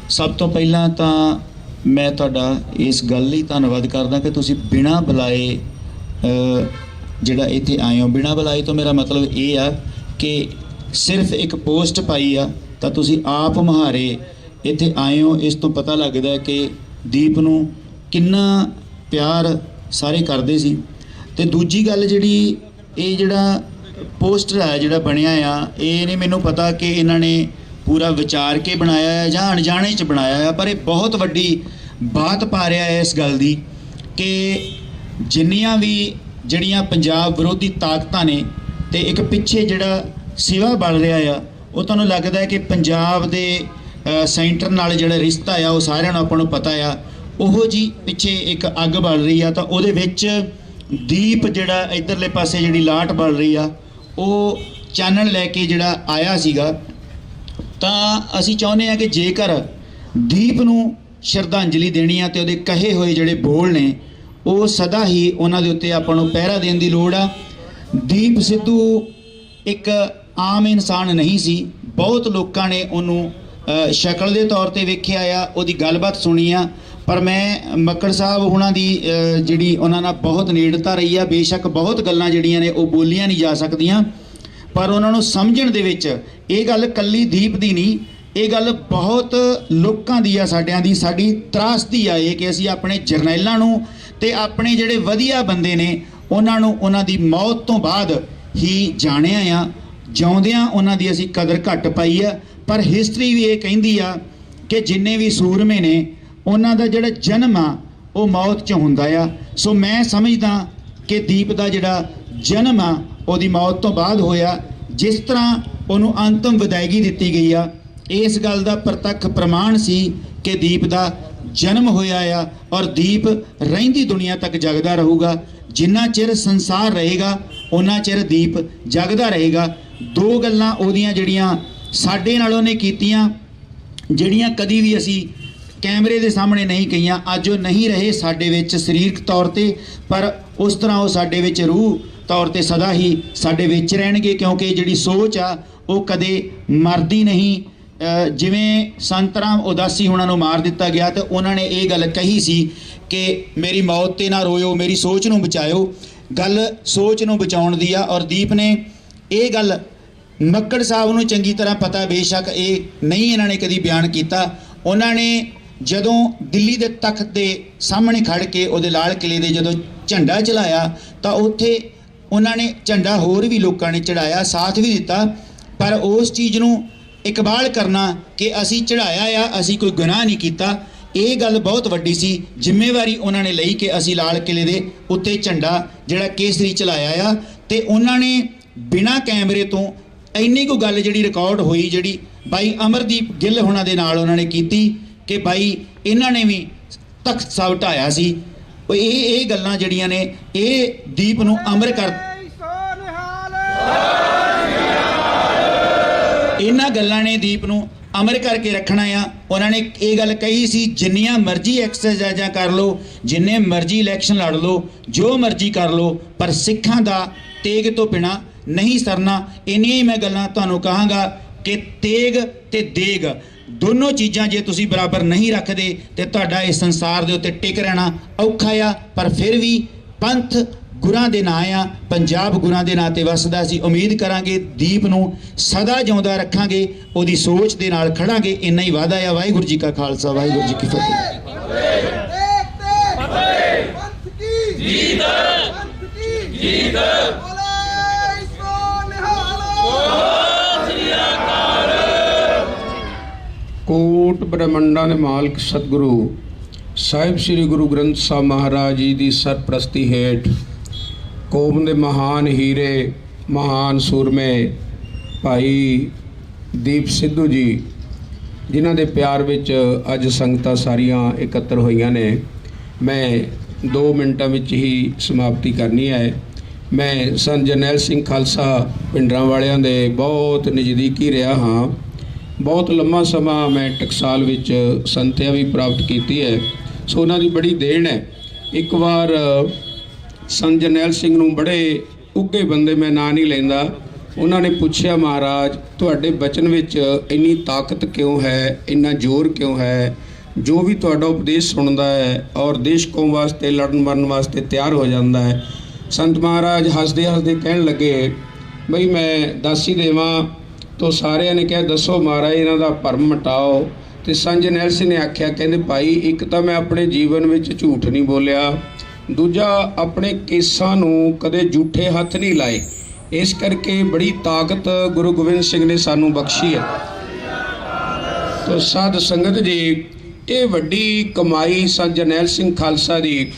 ਸਭ ਤੋਂ ਪਹਿਲਾਂ ਤਾਂ ਮੈਂ ਤੁਹਾਡਾ ਇਸ ਗੱਲ ਲਈ ਧੰਨਵਾਦ ਕਰਦਾ ਕਿ ਤੁਸੀਂ ਬਿਨਾਂ ਬੁਲਾਏ ਜਿਹੜਾ ਇੱਥੇ ਆਏ ਹੋ। ਬਿਨਾਂ ਬੁਲਾਏ ਤੋਂ ਮੇਰਾ ਮਤਲਬ ਇਹ ਆ ਕਿ ਸਿਰਫ ਇੱਕ ਪੋਸਟ ਪਾਈ ਆ ਤਾਂ ਤੁਸੀਂ ਆਪ ਮੁਹਾਰੇ ਇੱਥੇ ਆਏ ਹੋ। ਇਸ ਤੋਂ ਪਤਾ ਲੱਗਦਾ ਕਿ ਦੀਪ ਨੂੰ ਕਿੰਨਾ ਪਿਆਰ ਸਾਰੇ ਕਰਦੇ ਸੀ। ਤੇ ਦੂਜੀ ਗੱਲ ਜਿਹੜੀ ਇਹ ਜਿਹੜਾ ਪੋਸਟਰ ਹੈ ਜਿਹੜਾ ਬਣਿਆ ਆ, ਇਹ ਨਹੀਂ ਮੈਨੂੰ ਪਤਾ ਕਿ ਇਹਨਾਂ ਨੇ ਪੂਰਾ ਵਿਚਾਰ ਕੇ ਬਣਾਇਆ ਹੈ ਜਾਂ ਅਣਜਾਣੇ 'ਚ ਬਣਾਇਆ ਹੈ, ਪਰ ਇਹ ਬਹੁਤ ਵੱਡੀ ਬਾਤ ਪਾ ਰਿਹਾ ਹੈ ਇਸ ਗੱਲ ਦੀ ਕਿ ਜਿੰਨੀਆਂ ਵੀ ਜਿਹੜੀਆਂ ਪੰਜਾਬ ਵਿਰੋਧੀ ਤਾਕਤਾਂ ਨੇ ਤੇ ਇੱਕ ਪਿੱਛੇ ਜਿਹੜਾ ਸਿਵਾ ਬਣ ਰਿਹਾ ਆ, ਉਹ ਤੁਹਾਨੂੰ ਲੱਗਦਾ ਹੈ ਕਿ ਪੰਜਾਬ ਦੇ ਸੈਂਟਰ ਨਾਲ ਜਿਹੜਾ ਰਿਸ਼ਤਾ ਆ ਉਹ ਸਾਰਿਆਂ ਨੂੰ ਆਪਾਂ ਨੂੰ ਪਤਾ ਆ। ਉਹੋ ਜੀ ਪਿੱਛੇ ਇੱਕ ਅੱਗ ਬਲ ਰਹੀ ਆ ਤਾਂ ਉਹਦੇ ਵਿੱਚ ਦੀਪ ਜਿਹੜਾ ਇਧਰਲੇ ਪਾਸੇ ਜਿਹੜੀ ਲਾਟ ਬਲ ਰਹੀ ਆ ਉਹ ਚਾਨਣ ਲੈ ਕੇ ਜਿਹੜਾ ਆਇਆ ਸੀਗਾ। ਤਾਂ ਅਸੀਂ ਚਾਹੁੰਦੇ ਹਾਂ ਕਿ ਜੇਕਰ ਦੀਪ ਨੂੰ ਸ਼ਰਧਾਂਜਲੀ ਦੇਣੀ ਆ ਤੇ ਉਹਦੇ ਕਹੇ ਹੋਏ ਜਿਹੜੇ ਬੋਲ ਨੇ ਉਹ ਸਦਾ ਹੀ ਉਹਨਾਂ ਦੇ ਉੱਤੇ ਆਪਾਂ ਨੂੰ ਪਹਿਰਾ ਦੇਣ ਦੀ ਲੋੜ ਆ। ਦੀਪ ਸਿੱਧੂ ਇੱਕ ਆਮ ਇਨਸਾਨ ਨਹੀਂ ਸੀ। ਬਹੁਤ ਲੋਕਾਂ ਨੇ ਉਹਨੂੰ ਸ਼ਕਲ ਦੇ ਤੌਰ ਤੇ ਵੇਖਿਆ ਆ, ਉਹਦੀ ਗੱਲਬਾਤ ਸੁਣੀ ਆ, ਪਰ ਮੈਂ ਮੱਕੜ ਸਾਹਿਬ ਉਹਨਾਂ ਦੀ ਜਿਹੜੀ ਉਹਨਾਂ ਨਾਲ ਬਹੁਤ ਨੇੜਤਾ ਰਹੀ ਆ। ਬੇਸ਼ੱਕ ਬਹੁਤ ਗੱਲਾਂ ਜਿਹੜੀਆਂ ਨੇ ਉਹ ਬੋਲੀਆਂ ਨਹੀਂ ਜਾ ਸਕਦੀਆਂ, ਪਰ ਉਹਨਾਂ ਨੂੰ ਸਮਝਣ ਦੇ ਵਿੱਚ ਇਹ ਗੱਲ ਕੱਲੀ ਦੀਪ ਦੀ ਨਹੀਂ, ਇਹ ਗੱਲ ਬਹੁਤ ਲੋਕਾਂ ਦੀ ਆ, ਸਾਡਿਆਂ ਦੀ। ਸਾਡੀ ਤਰਾਸਦੀ ਆ ਇਹ ਕਿ ਅਸੀਂ ਆਪਣੇ ਜਰਨੈਲਾਂ ਨੂੰ ਤੇ ਆਪਣੇ ਜਿਹੜੇ ਵਧੀਆ ਬੰਦੇ ਨੇ ਉਹਨਾਂ ਨੂੰ ਉਹਨਾਂ ਦੀ ਮੌਤ ਤੋਂ ਬਾਅਦ ਹੀ ਜਾਣਿਆ ਆ। ਜਿਉਂਦਿਆਂ ਉਹਨਾਂ ਦੀ ਅਸੀਂ ਕਦਰ ਘੱਟ ਪਾਈ ਆ, ਪਰ ਹਿਸਟਰੀ ਵੀ ਇਹ ਕਹਿੰਦੀ ਆ ਕਿ ਜਿੰਨੇ ਵੀ ਸੂਰਮੇ ਨੇ ਉਹਨਾਂ ਦਾ ਜਿਹੜਾ ਜਨਮ ਆ ਉਹ ਮੌਤ 'ਚ ਹੁੰਦਾ ਆ। ਸੋ ਮੈਂ ਸਮਝਦਾ ਕਿ ਦੀਪ ਦਾ ਜਿਹੜਾ ਜਨਮ ਆ ਉਹਦੀ ਮੌਤ ਤੋਂ ਬਾਅਦ ਹੋਇਆ। ਜਿਸ ਤਰ੍ਹਾਂ ਉਹਨੂੰ ਅੰਤਮ ਵਿਦਾਇਗੀ ਦਿੱਤੀ ਗਈ ਆ, ਇਸ ਗੱਲ ਦਾ ਪ੍ਰਤੱਖ ਪ੍ਰਮਾਣ ਸੀ ਕਿ ਦੀਪ ਦਾ ਜਨਮ ਹੋਇਆ ਆ ਔਰ ਦੀਪ ਰਹਿੰਦੀ ਦੁਨੀਆ ਤੱਕ ਜਗਦਾ ਰਹੂਗਾ। ਜਿੰਨਾ ਚਿਰ ਸੰਸਾਰ ਰਹੇਗਾ ਉਹਨਾਂ ਚਿਰ ਦੀਪ ਜਗਦਾ ਰਹੇਗਾ। ਦੋ ਗੱਲਾਂ ਉਹਦੀਆਂ ਜਿਹੜੀਆਂ ਸਾਡੇ ਨਾਲ ਉਹਨੇ ਕੀਤੀਆਂ, ਜਿਹੜੀਆਂ ਕਦੀ ਵੀ ਅਸੀਂ ਕੈਮਰੇ ਦੇ ਸਾਹਮਣੇ ਨਹੀਂ ਕਹੀਆਂ, ਅੱਜ ਉਹ ਨਹੀਂ ਰਹੇ ਸਾਡੇ ਵਿੱਚ ਸਰੀਰਕ ਤੌਰ ਤੇ, ਪਰ ਉਸ ਤਰ੍ਹਾਂ ਉਹ ਸਾਡੇ ਵਿੱਚ ਰੂਹ ਤੌਰ ਤੇ ਸਦਾ ਹੀ ਸਾਡੇ ਵਿੱਚ ਰਹਿਣਗੇ, ਕਿਉਂਕਿ ਜਿਹੜੀ ਸੋਚ ਆ ਉਹ ਕਦੇ ਮਰਦੀ ਨਹੀਂ। ਜਿਵੇਂ ਸੰਤ ਰਾਮ ਉਦਾਸੀ ਹੁਣਾਂ ਨੂੰ ਮਾਰ ਦਿੱਤਾ ਗਿਆ ਤੇ ਉਹਨਾਂ ਨੇ ਇਹ ਗੱਲ ਕਹੀ ਸੀ ਕਿ ਮੇਰੀ ਮੌਤ ਤੇ ਨਾ ਰੋਇਓ, ਮੇਰੀ ਸੋਚ ਨੂੰ ਬਚਾਇਓ। ਗੱਲ ਸੋਚ ਨੂੰ ਬਚਾਉਣ ਦੀ ਆ। ਔਰ ਦੀਪ ਨੇ ਇਹ ਗੱਲ ਮੱਕੜ ਸਾਹਿਬ ਨੂੰ ਚੰਗੀ ਤਰ੍ਹਾਂ ਪਤਾ, ਬੇਸ਼ੱਕ ਇਹ ਨਹੀਂ ਇਹਨਾਂ ਨੇ ਕਦੀ ਬਿਆਨ ਕੀਤਾ। ਉਹਨਾਂ ਨੇ ਜਦੋਂ ਦਿੱਲੀ ਦੇ ਤਖਤ ਦੇ ਸਾਹਮਣੇ ਖੜ ਕੇ ਉਹਦੇ ਲਾਲ ਕਿਲੇ ਦੇ ਜਦੋਂ ਝੰਡਾ ਚਲਾਇਆ ਤਾਂ ਉੱਥੇ ਉਹਨਾਂ ਨੇ ਝੰਡਾ ਹੋਰ ਵੀ ਲੋਕਾਂ ਨੇ ਚੜਾਇਆ, ਸਾਥ ਵੀ ਦਿੱਤਾ, ਪਰ ਉਸ ਚੀਜ਼ ਨੂੰ ਇਕਬਾਲ ਕਰਨਾ ਕਿ ਅਸੀਂ ਚੜਾਇਆ ਆ, ਅਸੀਂ ਕੋਈ ਗੁਨਾਹ ਨਹੀਂ ਕੀਤਾ, ਇਹ ਗੱਲ ਬਹੁਤ ਵੱਡੀ ਸੀ। ਜ਼ਿੰਮੇਵਾਰੀ ਉਹਨਾਂ ਨੇ ਲਈ ਕਿ ਅਸੀਂ ਲਾਲ ਕਿਲੇ ਦੇ ਉੱਤੇ ਝੰਡਾ ਜਿਹੜਾ ਕੇਸਰੀ ਚਲਾਇਆ ਆ। ਤੇ ਉਹਨਾਂ ਨੇ ਬਿਨਾਂ ਕੈਮਰੇ ਤੋਂ ਇੰਨੀ ਕੁ ਗੱਲ ਜਿਹੜੀ ਰਿਕਾਰਡ ਹੋਈ, ਜਿਹੜੀ ਬਾਈ ਅਮਰਦੀਪ ਗਿੱਲ ਹੋਣਾ ਦੇ ਨਾਲ ਉਹਨਾਂ ਨੇ ਕੀਤੀ ਕਿ ਬਾਈ ਇਹਨਾਂ ਨੇ ਵੀ ਤਖਤ ਸਾਹਿਬ ਢਾਇਆ ਸੀ। ਇਹ ਗੱਲਾਂ ਜਿਹੜੀਆਂ ਨੇ ਇਹ ਦੀਪ ਨੂੰ ਅਮਰ ਕਰ, ਇਹਨਾਂ ਗੱਲਾਂ ਨੇ ਦੀਪ ਨੂੰ ਅਮਰ ਕਰਕੇ ਰੱਖਣਾ ਆ। ਉਹਨਾਂ ਨੇ ਇਹ ਗੱਲ ਕਹੀ ਸੀ, ਜਿੰਨੀਆਂ ਮਰਜ਼ੀ ਐਕਸਰਸਾਈਜ਼ਾਂ ਕਰ ਲਓ, ਜਿੰਨੇ ਮਰਜ਼ੀ ਇਲੈਕਸ਼ਨ ਲੜ ਲਓ, ਜੋ ਮਰਜ਼ੀ ਕਰ ਲਓ, ਪਰ ਸਿੱਖਾਂ ਦਾ ਤੇਗ ਤੋਂ ਬਿਨਾਂ ਨਹੀਂ ਸਰਨਾ। ਇੰਨੀਆਂ ਹੀ ਮੈਂ ਗੱਲਾਂ ਤੁਹਾਨੂੰ ਕਹਾਂਗਾ ਕਿ ਤੇਗ ਤੇ ਦੇਗ ਦੋਨੋਂ ਚੀਜ਼ਾਂ ਜੇ ਤੁਸੀਂ ਬਰਾਬਰ ਨਹੀਂ ਰੱਖਦੇ ਤੇ ਤੁਹਾਡਾ ਇਸ ਸੰਸਾਰ ਦੇ ਉੱਤੇ ਟਿਕ ਰਹਿਣਾ ਔਖਾ ਆ। ਪਰ ਫਿਰ ਵੀ ਪੰਥ ਗੁਰਾਂ ਦੇ ਨਾਂ ਆ, ਪੰਜਾਬ ਗੁਰਾਂ ਦੇ ਨਾਂ ਤੇ ਵਸਦਾ। ਅਸੀਂ ਉਮੀਦ ਕਰਾਂਗੇ ਦੀਪ ਨੂੰ ਸਦਾ ਜਿਉਂਦਾ ਰੱਖਾਂਗੇ, ਉਹਦੀ ਸੋਚ ਦੇ ਨਾਲ ਖੜਾਂਗੇ। ਇੰਨਾ ਹੀ ਵਾਅਦਾ ਆ। ਵਾਹਿਗੁਰੂ ਜੀ ਕਾ ਖਾਲਸਾ, ਵਾਹਿਗੁਰੂ ਜੀ ਕੀ ਫਤਿਹ। ਕੋਟ ਬ੍ਰਹਮੰਡਾਂ ਦੇ ਮਾਲਕ ਸਤਿਗੁਰੂ ਸਾਹਿਬ ਸ੍ਰੀ ਗੁਰੂ ਗ੍ਰੰਥ ਸਾਹਿਬ ਮਹਾਰਾਜ ਜੀ ਦੀ ਸਰਪ੍ਰਸਤੀ ਹੇਠ ਕੌਮ ਦੇ ਮਹਾਨ ਹੀਰੇ, ਮਹਾਨ ਸੂਰਮੇ ਭਾਈ ਦੀਪ ਸਿੱਧੂ ਜੀ, ਜਿਨ੍ਹਾਂ ਦੇ ਪਿਆਰ ਵਿੱਚ ਅੱਜ ਸੰਗਤਾਂ ਸਾਰੀਆਂ ਇਕੱਤਰ ਹੋਈਆਂ ਨੇ, ਮੈਂ 2 ਮਿੰਟਾਂ ਵਿੱਚ ਹੀ ਸਮਾਪਤੀ ਕਰਨੀ ਹੈ। ਮੈਂ ਸੰਤ ਜਰਨੈਲ ਸਿੰਘ ਖਾਲਸਾ ਪਿੰਡਰਾਂ ਵਾਲਿਆਂ ਦੇ ਬਹੁਤ ਨਜ਼ਦੀਕੀ ਰਿਹਾ ਹਾਂ। ਬਹੁਤ ਲੰਮਾ ਸਮਾਂ ਮੈਂ ਟਕਸਾਲ ਵਿੱਚ ਸੰਥਿਆ ਵੀ ਪ੍ਰਾਪਤ ਕੀਤੀ ਹੈ, ਸੋ ਉਹਨਾਂ ਦੀ ਬੜੀ ਦੇਣ ਹੈ। ਇੱਕ ਵਾਰ ਸੰਤ ਜਰਨੈਲ ਸਿੰਘ ਨੂੰ, ਬੜੇ ਉੱਘੇ ਬੰਦੇ, ਮੈਂ ਨਾਂ ਨਹੀਂ ਲੈਂਦਾ, ਉਹਨਾਂ ਨੇ ਪੁੱਛਿਆ, ਮਹਾਰਾਜ ਤੁਹਾਡੇ ਬਚਨ ਵਿੱਚ ਇੰਨੀ ਤਾਕਤ ਕਿਉਂ ਹੈ, ਇੰਨਾ ਜ਼ੋਰ ਕਿਉਂ ਹੈ? ਜੋ ਵੀ ਤੁਹਾਡਾ ਉਪਦੇਸ਼ ਸੁਣਦਾ ਹੈ ਔਰ ਦੇਸ਼ ਕੌਮ ਵਾਸਤੇ ਲੜਨ ਮਰਨ ਵਾਸਤੇ ਤਿਆਰ ਹੋ ਜਾਂਦਾ ਹੈ। ਸੰਤ ਮਹਾਰਾਜ ਹੱਸਦੇ ਹੱਸਦੇ ਕਹਿਣ ਲੱਗੇ, ਬਈ ਮੈਂ ਦਾਸੀ ਦੇਵਾਂ। ਤੋ ਸਾਰਿਆਂ ਨੇ ਕਿਹਾ, ਦੱਸੋ ਮਹਾਰਾਜ, ਇਹਨਾਂ ਦਾ ਭਰਮ ਮਟਾਓ। ਤੇ ਸੰਤ ਜਰਨੈਲ ਸਿੰਘ ਨੇ ਆਖਿਆ, ਕਹਿੰਦੇ ਭਾਈ, ਇੱਕ ਤਾਂ ਮੈਂ ਆਪਣੇ ਜੀਵਨ ਵਿੱਚ ਝੂਠ ਨਹੀਂ ਬੋਲਿਆ, ਦੂਜਾ ਆਪਣੇ ਕੇਸਾਂ ਨੂੰ ਕਦੇ ਝੂਠੇ ਹੱਥ ਨਹੀਂ ਲਾਏ। ਇਸ ਕਰਕੇ ਬੜੀ ਤਾਕਤ ਗੁਰੂ ਗੋਬਿੰਦ ਸਿੰਘ ਨੇ ਸਾਨੂੰ ਬਖਸ਼ੀ ਹੈ। ਤੋ ਸਾਧ ਸੰਗਤ ਜੀ, ਇਹ ਵੱਡੀ ਕਮਾਈ ਸੰਤ ਜਰਨੈਲ ਸਿੰਘ ਖਾਲਸਾ ਦੀ।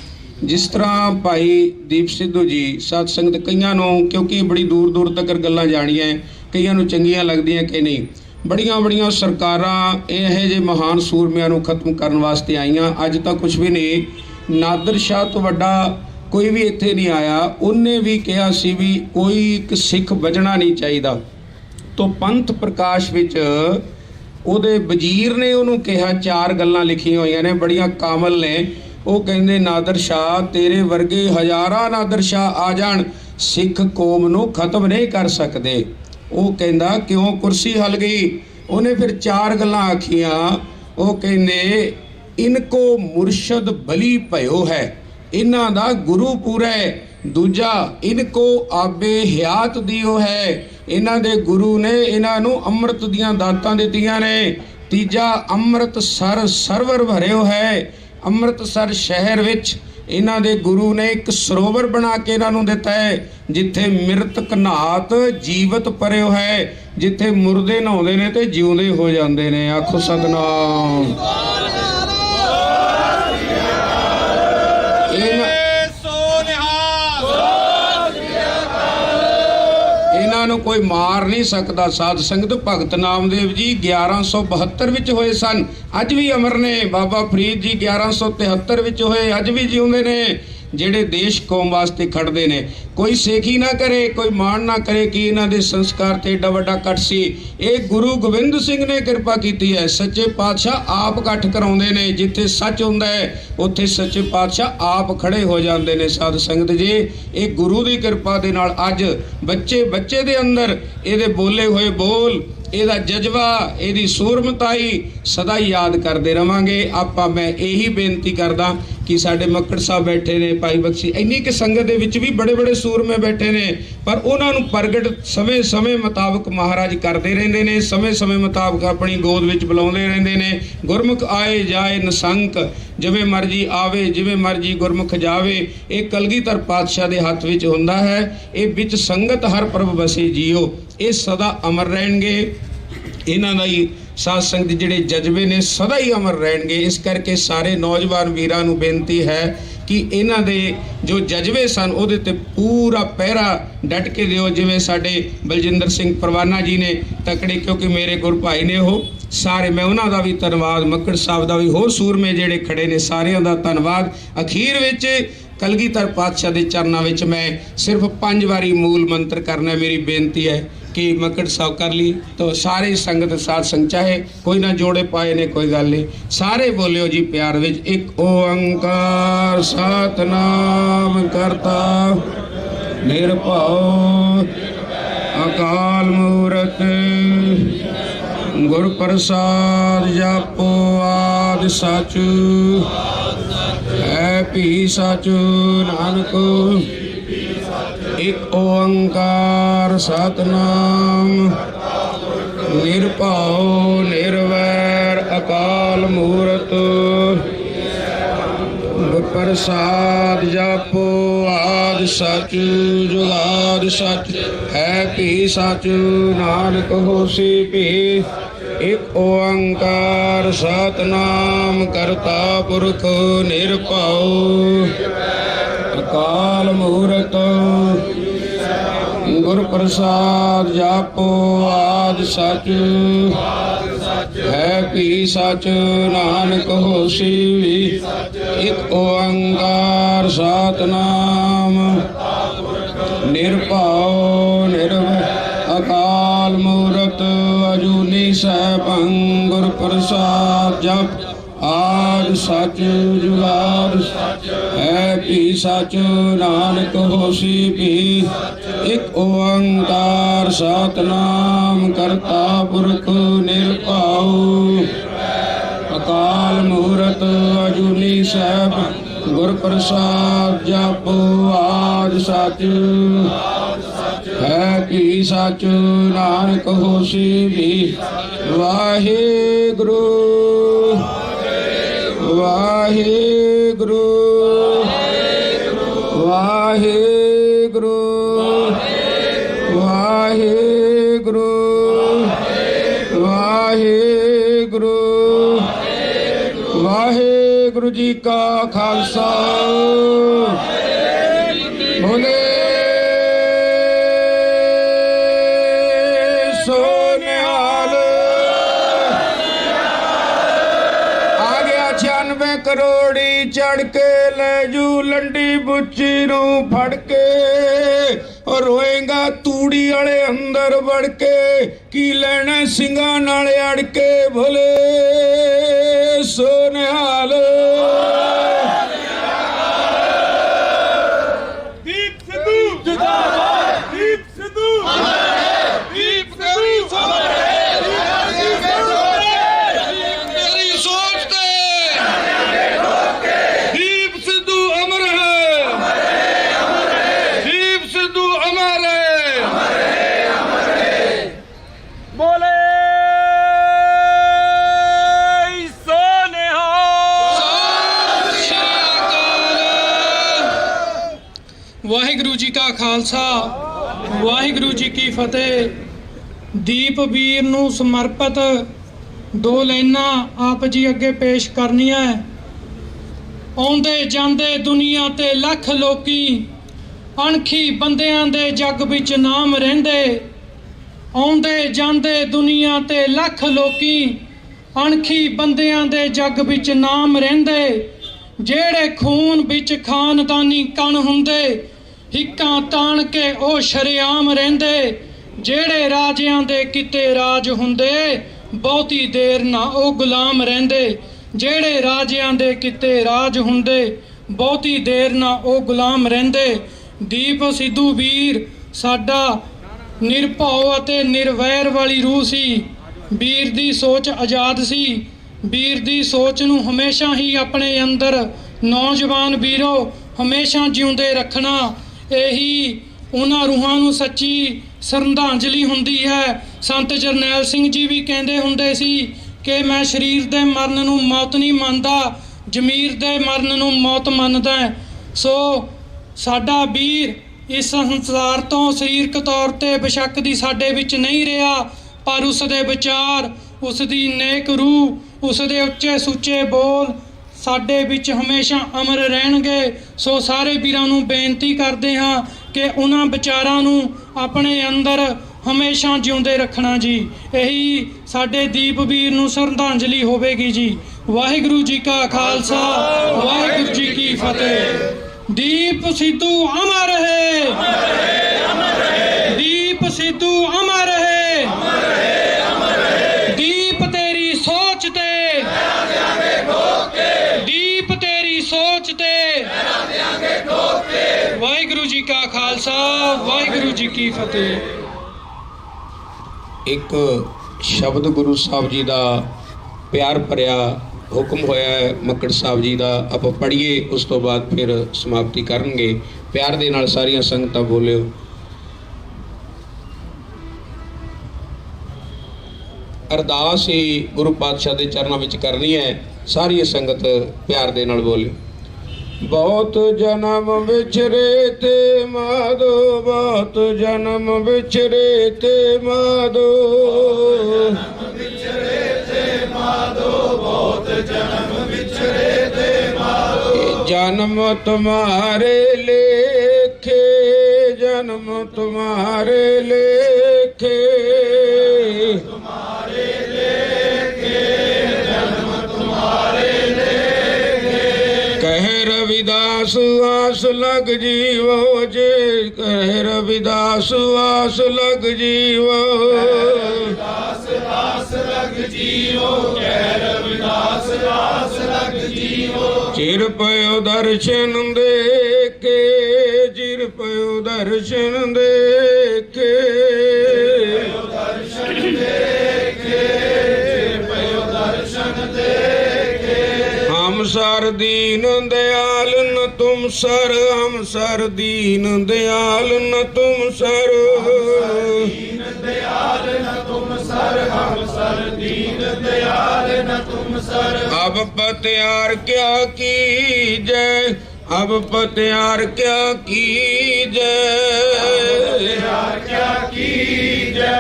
ਜਿਸ ਤਰ੍ਹਾਂ ਭਾਈ ਦੀਪ ਸਿੱਧੂ ਜੀ, ਸਾਧ ਸੰਗਤ ਕਈਆਂ ਨੂੰ, ਕਿਉਂਕਿ ਬੜੀ ਦੂਰ ਦੂਰ ਤੱਕ ਗੱਲਾਂ ਜਾਣੀਆਂ, ਕਈਆਂ ਨੂੰ ਚੰਗੀਆਂ ਲੱਗਦੀਆਂ ਕਿ ਨਹੀਂ, ਬੜੀਆਂ ਸਰਕਾਰਾਂ ਇਹੋ ਜਿਹੇ ਮਹਾਨ ਸੂਰਮਿਆਂ ਨੂੰ ਖਤਮ ਕਰਨ ਵਾਸਤੇ ਆਈਆਂ। ਅੱਜ ਤਾਂ ਕੁਝ ਵੀ ਨਹੀਂ, ਨਾਦਰ ਸ਼ਾਹ ਤੋਂ ਵੱਡਾ ਕੋਈ ਵੀ ਇੱਥੇ ਨਹੀਂ ਆਇਆ। ਉਹਨੇ ਵੀ ਕਿਹਾ ਸੀ ਵੀ ਕੋਈ ਇੱਕ ਸਿੱਖ ਬਚਣਾ ਨਹੀਂ ਚਾਹੀਦਾ। ਤੋਂ ਪੰਥ ਪ੍ਰਕਾਸ਼ ਵਿੱਚ ਉਹਦੇ ਵਜ਼ੀਰ ਨੇ ਉਹਨੂੰ ਕਿਹਾ, 4 ਗੱਲਾਂ ਲਿਖੀਆਂ ਹੋਈਆਂ ਨੇ, ਬੜੀਆਂ ਕਾਮਲ ਨੇ। ਉਹ ਕਹਿੰਦੇ, ਨਾਦਰ ਸ਼ਾਹ, ਤੇਰੇ ਵਰਗੇ ਹਜ਼ਾਰਾਂ ਨਾਦਰ ਸ਼ਾਹ ਆ ਜਾਣ, ਸਿੱਖ ਕੌਮ ਨੂੰ ਖਤਮ ਨਹੀਂ ਕਰ ਸਕਦੇ। ਉਹ ਕਹਿੰਦਾ, ਕਿਉਂ? ਕੁਰਸੀ ਹਲ ਗਈ। ਉਹਨੇ ਫਿਰ 4 ਗੱਲਾਂ ਆਖੀਆਂ। ਉਹ ਕਹਿੰਦੇ, ਇਨਕੋ ਮੁਰਸ਼ਦ ਬਲੀ ਭਇਓ ਹੈ, ਇਹਨਾਂ ਦਾ ਗੁਰੂ ਪੂਰਾ ਹੈ। ਦੂਜਾ, ਇਨਕੋ ਆਬੇ ਹਿਆਤ ਦਿਓ ਹੈ, ਇਹਨਾਂ ਦੇ ਗੁਰੂ ਨੇ ਇਹਨਾਂ ਨੂੰ ਅੰਮ੍ਰਿਤ ਦੀਆਂ ਦਾਤਾਂ ਦਿੱਤੀਆਂ ਨੇ। ਤੀਜਾ, ਅੰਮ੍ਰਿਤਸਰ ਸਰਵਰ ਭਰਿਓ ਹੈ, ਅੰਮ੍ਰਿਤਸਰ ਸ਼ਹਿਰ ਵਿੱਚ ਇਹਨਾਂ ਦੇ ਗੁਰੂ ਨੇ ਇੱਕ ਸਰੋਵਰ ਬਣਾ ਕੇ ਇਹਨਾਂ ਨੂੰ ਦਿੱਤਾ ਹੈ, ਜਿੱਥੇ ਮਿਰਤਕ ਨਾਤ ਜੀਵਤ ਪਰਿਓ ਹੈ, ਜਿੱਥੇ ਮੁਰਦੇ ਨਹਾਉਂਦੇ ਨੇ ਤੇ ਜਿਉਂਦੇ ਹੋ ਜਾਂਦੇ ਨੇ। ਆਖੋ ਸਤਨਾਮ। ਇਹਨਾਂ ਨੂੰ ਕੋਈ ਮਾਰ ਨਹੀਂ ਸਕਦਾ। ਸਾਧ ਸੰਗਤ, ਭਗਤ ਨਾਮਦੇਵ ਜੀ 1172 ਵਿੱਚ ਹੋਏ ਸਨ, ਅੱਜ ਵੀ ਅਮਰ ਨੇ। ਬਾਬਾ ਫਰੀਦ ਜੀ 1173 ਵਿੱਚ ਹੋਏ, ਅੱਜ ਵੀ ਜਿਉਂਦੇ ਨੇ। ਜਿਹੜੇ ਦੇਸ਼ ਕੌਮ ਵਾਸਤੇ ਖੜਦੇ ਨੇ, ਕੋਈ ਸੇਖੀ ਨਾ ਕਰੇ, ਕੋਈ ਮਾਣ ਨਾ ਕਰੇ ਕਿ ਇਹਨਾਂ ਦੇ ਸੰਸਕਾਰ ਤੇ ਏਡਾ ਵੱਡਾ ਇਕੱਠ ਸੀ। ਇਹ ਗੁਰੂ ਗੋਬਿੰਦ ਸਿੰਘ ਨੇ ਕਿਰਪਾ ਕੀਤੀ ਹੈ। ਸੱਚੇ ਪਾਤਸ਼ਾਹ ਆਪ ਇਕੱਠ ਕਰਾਉਂਦੇ ਨੇ। ਜਿੱਥੇ ਸੱਚ ਹੁੰਦਾ ਹੈ ਉੱਥੇ ਸੱਚੇ ਪਾਤਸ਼ਾਹ ਆਪ ਖੜੇ ਹੋ ਜਾਂਦੇ ਨੇ। ਸਾਧ ਸੰਗਤ ਜੀ, ਇਹ ਗੁਰੂ ਦੀ ਕਿਰਪਾ ਦੇ ਨਾਲ ਅੱਜ ਬੱਚੇ ਦੇ ਅੰਦਰ ਇਹਦੇ ਬੋਲੇ ਹੋਏ ਬੋਲ, ਇਹਦਾ ਜਜ਼ਬਾ, ਇਹਦੀ ਸੂਰਮਤਾਈ ਸਦਾ ਹੀ ਯਾਦ ਕਰਦੇ ਰਵਾਂਗੇ ਆਪਾਂ। ਮੈਂ ਇਹੀ ਬੇਨਤੀ ਕਰਦਾ ਕਿ ਸਾਡੇ ਮੱਕੜ ਸਾਹਿਬ ਬੈਠੇ ਨੇ, ਭਾਈ ਬਖਸ਼ੀ, ਇੰਨੀ ਕਿ ਸੰਗਤ ਦੇ ਵਿੱਚ ਵੀ ਬੜੇ ਬੜੇ ਸੂਰਮੇ ਬੈਠੇ ਨੇ, ਪਰ ਉਹਨਾਂ ਨੂੰ ਪ੍ਰਗਟ ਸਮੇਂ ਮੁਤਾਬਕ ਮਹਾਰਾਜ ਕਰਦੇ ਰਹਿੰਦੇ ਨੇ। ਸਮੇਂ ਮੁਤਾਬਕ ਆਪਣੀ ਗੋਦ ਵਿੱਚ ਬੁਲਾਉਂਦੇ ਰਹਿੰਦੇ ਨੇ। ਗੁਰਮੁਖ ਆਏ ਜਾਏ ਨਿਸੰਕ, ਜਿਵੇਂ ਮਰਜੀ ਆਵੇ ਜਿਵੇਂ ਮਰਜੀ ਗੁਰਮੁਖ ਜਾਵੇ। ਇਹ ਕਲਗੀਧਰ ਪਾਤਸ਼ਾਹ ਦੇ ਹੱਥ ਵਿੱਚ ਹੁੰਦਾ ਹੈ। ਇਹ ਵਿੱਚ ਸੰਗਤ ਹਰ ਪ੍ਰਭ ਵਸੇ ਜੀਓ, ਇਹ ਸਦਾ ਅਮਰ ਰਹਿਣਗੇ। ਇਹਨਾਂ ਦਾ ਹੀ ਸਾਧ ਸੰਗਤ ਜਿਹੜੇ ਜਜ਼ਬੇ ਨੇ ਸਦਾ ਹੀ ਅਮਰ ਰਹਿਣਗੇ। ਇਸ ਕਰਕੇ ਸਾਰੇ ਨੌਜਵਾਨ ਵੀਰਾਂ ਨੂੰ ਬੇਨਤੀ ਹੈ ਕਿ ਇਹਨਾਂ ਦੇ ਜੋ ਜਜ਼ਬੇ ਸਨ ਉਹਦੇ ਤੇ ਪੂਰਾ ਪਹਿਰਾ ਡਟ ਕੇ ਦਿਓ। ਜਿਵੇਂ ਸਾਡੇ ਬਲਜਿੰਦਰ ਸਿੰਘ ਪਰਵਾਨਾ ਜੀ ਨੇ ਤਕੜੇ, ਕਿਉਂਕਿ ਮੇਰੇ ਗੁਰ ਭਾਈ ਨੇ ਉਹ ਸਾਰੇ, ਮੈਂ ਉਹਨਾਂ ਦਾ ਵੀ ਧੰਨਵਾਦ, ਮੱਕੜ ਸਾਹਿਬ ਦਾ ਵੀ, ਹੋਰ ਸੂਰਮੇ ਜਿਹੜੇ ਖੜੇ ਨੇ ਸਾਰਿਆਂ ਦਾ ਧੰਨਵਾਦ। ਅਖੀਰ ਵਿੱਚ ਕਲਗੀਧਰ ਪਾਤਸ਼ਾਹ ਦੇ ਚਰਨਾਂ ਵਿੱਚ ਮੈਂ ਸਿਰਫ 5 ਵਾਰੀ ਮੂਲ ਮੰਤਰ ਕਰਨਾ ਮੇਰੀ ਬੇਨਤੀ ਹੈ कि मक्कड़ साहब कर ली तो सारे संगत साथ संग, चाहे कोई ना जोड़े पाए ने कोई गल नहीं, सारे बोलियो जी प्यार विच। एक ओंकार सतनाम करता निर्भव अकाल मूरत गुर प्रसाद जपो आद सच है भी सच नानक। एक ओंकार सतनाम निरभव निर्वैर अकाल मूरत गुर प्रसाद जपो आद सच जुगाद सच है भी सच नानक होसी भी। एक ओंकार सतनाम करता पुरख निरभव अकाल मूरत गुर प्रसाद जापो आद सच है भी सच नानक होसी भी। एक ओंकार सतनाम निर्भव निर्भय अकाल मूरत अजूनी सैभं गुर प्रसाद जप आद सच जुगाद है भी सच नानक होसी भी। एक ओंकार सतनाम करता पुरख निरभव अकाल मूरत अजूनी सैभ गुर प्रसाद जपो आद सच है भी सच नानक होसी भी। वाहिगुरु वाहिगुरु वाहिगुरु वाहिगुरु वाहिगुरु वाहिगुरु जी का खालसा बोले करोड़ी चढ़ के ले जू लंडी बुच्ची नू फड़ के और रोएगा तूड़ी वाले अंदर बढ़ के की लेना सिंगा नाले अड़ के भोले सोनिहाल। दीप सिद्धू जिंदाबाद, दीप सिद्धू दीप सिद्धू मेरी सोच ते दीप सिद्धू अमर है, दीप सिद्धू अमर है। बोले सोनिहाल। ਵਾਹਿਗੁਰੂ ਜੀ ਕਾ ਖਾਲਸਾ ਵਾਹਿਗੁਰੂ ਜੀ ਕੀ ਫਤਿਹ। ਦੀਪ ਵੀਰ ਨੂੰ ਸਮਰਪਿਤ 2 ਲਾਈਨਾਂ ਆਪ ਜੀ ਅੱਗੇ ਪੇਸ਼ ਕਰਨੀਆਂ। ਆਉਂਦੇ ਜਾਂਦੇ ਦੁਨੀਆ ਤੇ ਲੱਖ ਲੋਕੀ, ਅਣਖੀ ਬੰਦਿਆਂ ਦੇ ਜੱਗ ਵਿੱਚ ਨਾਮ ਰਹਿੰਦੇ। ਆਉਂਦੇ ਜਾਂਦੇ ਦੁਨੀਆ ਤੇ ਲੱਖ ਲੋਕੀ, ਅਣਖੀ ਬੰਦਿਆਂ ਦੇ ਜੱਗ ਵਿੱਚ ਨਾਮ ਰਹਿੰਦੇ। ਜਿਹੜੇ ਖੂਨ ਵਿੱਚ ਖਾਨਦਾਨੀ ਕਣ ਹੁੰਦੇ, ਹਿੱਕਾਂ ਤਾਣ ਕੇ ਉਹ ਸ਼ਰੇਆਮ ਰਹਿੰਦੇ। ਜਿਹੜੇ ਰਾਜਿਆਂ ਦੇ ਕਿਤੇ ਰਾਜ ਹੁੰਦੇ, ਬਹੁਤੀ ਦੇਰ ਨਾ ਉਹ ਗੁਲਾਮ ਰਹਿੰਦੇ। ਜਿਹੜੇ ਰਾਜਿਆਂ ਦੇ ਕਿਤੇ ਰਾਜ ਹੁੰਦੇ, ਬਹੁਤੀ ਦੇਰ ਨਾ ਉਹ ਗੁਲਾਮ ਰਹਿੰਦੇ। ਦੀਪ ਸਿੱਧੂ ਵੀਰ ਸਾਡਾ ਨਿਰਭਉ ਅਤੇ ਨਿਰਵੈਰ ਵਾਲੀ ਰੂਹ ਸੀ। ਵੀਰ ਦੀ ਸੋਚ ਆਜ਼ਾਦ ਸੀ। ਵੀਰ ਦੀ ਸੋਚ ਨੂੰ ਹਮੇਸ਼ਾ ਹੀ ਆਪਣੇ ਅੰਦਰ ਨੌਜਵਾਨ ਵੀਰੋ ਹਮੇਸ਼ਾ ਜਿਉਂਦੇ ਰੱਖਣਾ, ਇਹੀ ਉਹਨਾਂ ਰੂਹਾਂ ਨੂੰ ਸੱਚੀ ਸ਼ਰਧਾਂਜਲੀ ਹੁੰਦੀ ਹੈ। ਸੰਤ ਜਰਨੈਲ ਸਿੰਘ ਜੀ ਵੀ ਕਹਿੰਦੇ ਹੁੰਦੇ ਸੀ ਕਿ ਮੈਂ ਸਰੀਰ ਦੇ ਮਰਨ ਨੂੰ ਮੌਤ ਨਹੀਂ ਮੰਨਦਾ, ਜ਼ਮੀਰ ਦੇ ਮਰਨ ਨੂੰ ਮੌਤ ਮੰਨਦਾ। ਸੋ ਸਾਡਾ ਵੀਰ ਇਸ ਸੰਸਾਰ ਤੋਂ ਸਰੀਰਕ ਤੌਰ ਤੇ ਬੇਸ਼ੱਕ ਦੀ ਸਾਡੇ ਵਿੱਚ ਨਹੀਂ ਰਿਹਾ, ਪਰ ਉਸ ਦੇ ਵਿਚਾਰ, ਉਸ ਦੀ ਨੇਕ ਰੂਹ, ਉਸ ਦੇ ਉੱਚੇ ਸੁੱਚੇ ਬੋਲ ਸਾਡੇ ਵਿੱਚ ਹਮੇਸ਼ਾ ਅਮਰ ਰਹਿਣਗੇ। ਸੋ ਸਾਰੇ ਵੀਰਾਂ ਨੂੰ ਬੇਨਤੀ ਕਰਦੇ ਹਾਂ ਕਿ ਉਹਨਾਂ ਵਿਚਾਰਾਂ ਨੂੰ ਆਪਣੇ ਅੰਦਰ ਹਮੇਸ਼ਾ ਜਿਉਂਦੇ ਰੱਖਣਾ ਜੀ। ਇਹੀ ਸਾਡੇ ਦੀਪ ਵੀਰ ਨੂੰ ਸ਼ਰਧਾਂਜਲੀ ਹੋਵੇਗੀ ਜੀ। ਵਾਹਿਗੁਰੂ ਜੀ ਕਾ ਖਾਲਸਾ ਵਾਹਿਗੁਰੂ ਜੀ ਕੀ ਫਤਿਹ। ਦੀਪ ਸਿੱਧੂ ਅਮਰ ਰਹੇ, ਦੀਪ ਸਿੱਧੂ ਅਮਰ ਰਹੇ, ਦੀਪ ਤੇਰੀ ਸੋਚ ਤੇ, ਦੀਪ ਤੇਰੀ ਸੋਚ ਤੇ। ਵਾਹਿਗੁਰੂ ਜੀ ਕਾ ਖਾਲਸਾ ਵਾਹਿਗੁਰੂ ਜੀ ਕੀ ਫਤਿਹ। ਇੱਕ ਸ਼ਬਦ ਗੁਰੂ ਸਾਹਿਬ ਜੀ ਦਾ ਪਿਆਰ ਭਰਿਆ ਹੁਕਮ ਹੋਇਆ ਹੈ ਮੱਕੜ ਸਾਹਿਬ ਜੀ ਦਾ, ਆਪਾਂ ਪੜ੍ਹੀਏ, ਉਸ ਤੋਂ ਬਾਅਦ ਫਿਰ ਸਮਾਪਤੀ ਕਰਨਗੇ। ਪਿਆਰ ਦੇ ਨਾਲ ਸਾਰੀਆਂ ਸੰਗਤਾਂ ਬੋਲਿਓ। ਅਰਦਾਸ ਹੀ ਗੁਰੂ ਪਾਤਸ਼ਾਹ ਦੇ ਚਰਨਾਂ ਵਿੱਚ ਕਰਨੀ ਹੈ। ਸਾਰੀ ਸੰਗਤ ਪਿਆਰ ਦੇ ਨਾਲ ਬੋਲਿਓ। ਬਹੁਤ ਜਨਮ ਵਿਛਰੇ ਤੇ ਮਾਧੋ, ਬਹੁਤ ਜਨਮ ਵਿਛਰੇ ਤੇ ਮਾਧੋ, ਬਹੁਤ ਜਨਮ ਵਿਛਰੇ ਤੇ ਮਾਧੋ। ਜਨਮ ਤੁਮਾਰੇ ਲੇਖੇ, ਜਨਮ ਤੁਮਾਰੇ ਲੇਖੇ, ਤੁਮਾਰੇ ਲੇਖੇ, ਜਨਮ ਤੁਮਾਰੇ ਲੇਖੇ। ਕਹਿ रविदास आस लग जीवो जे, कह रविदास आस लग जीवो, रविदास आस लग जीवो, कह रविदास आस लग जीवो। चिर पयो दर्शन देखे, चिर पयो दर्शन देखे, दर्शन देखे, चिर पयो दर्शन देखे। हम सर दीन दयाल न तुम सर, हम सर दीन दयाल न तुम सर, दीन दयाल न तुम सर, हम सर दीन दयाल न तुम सर। अब पत्यार क्या कीजै, अब पत्यार क्या कीजै, पत्यार क्या कीजै,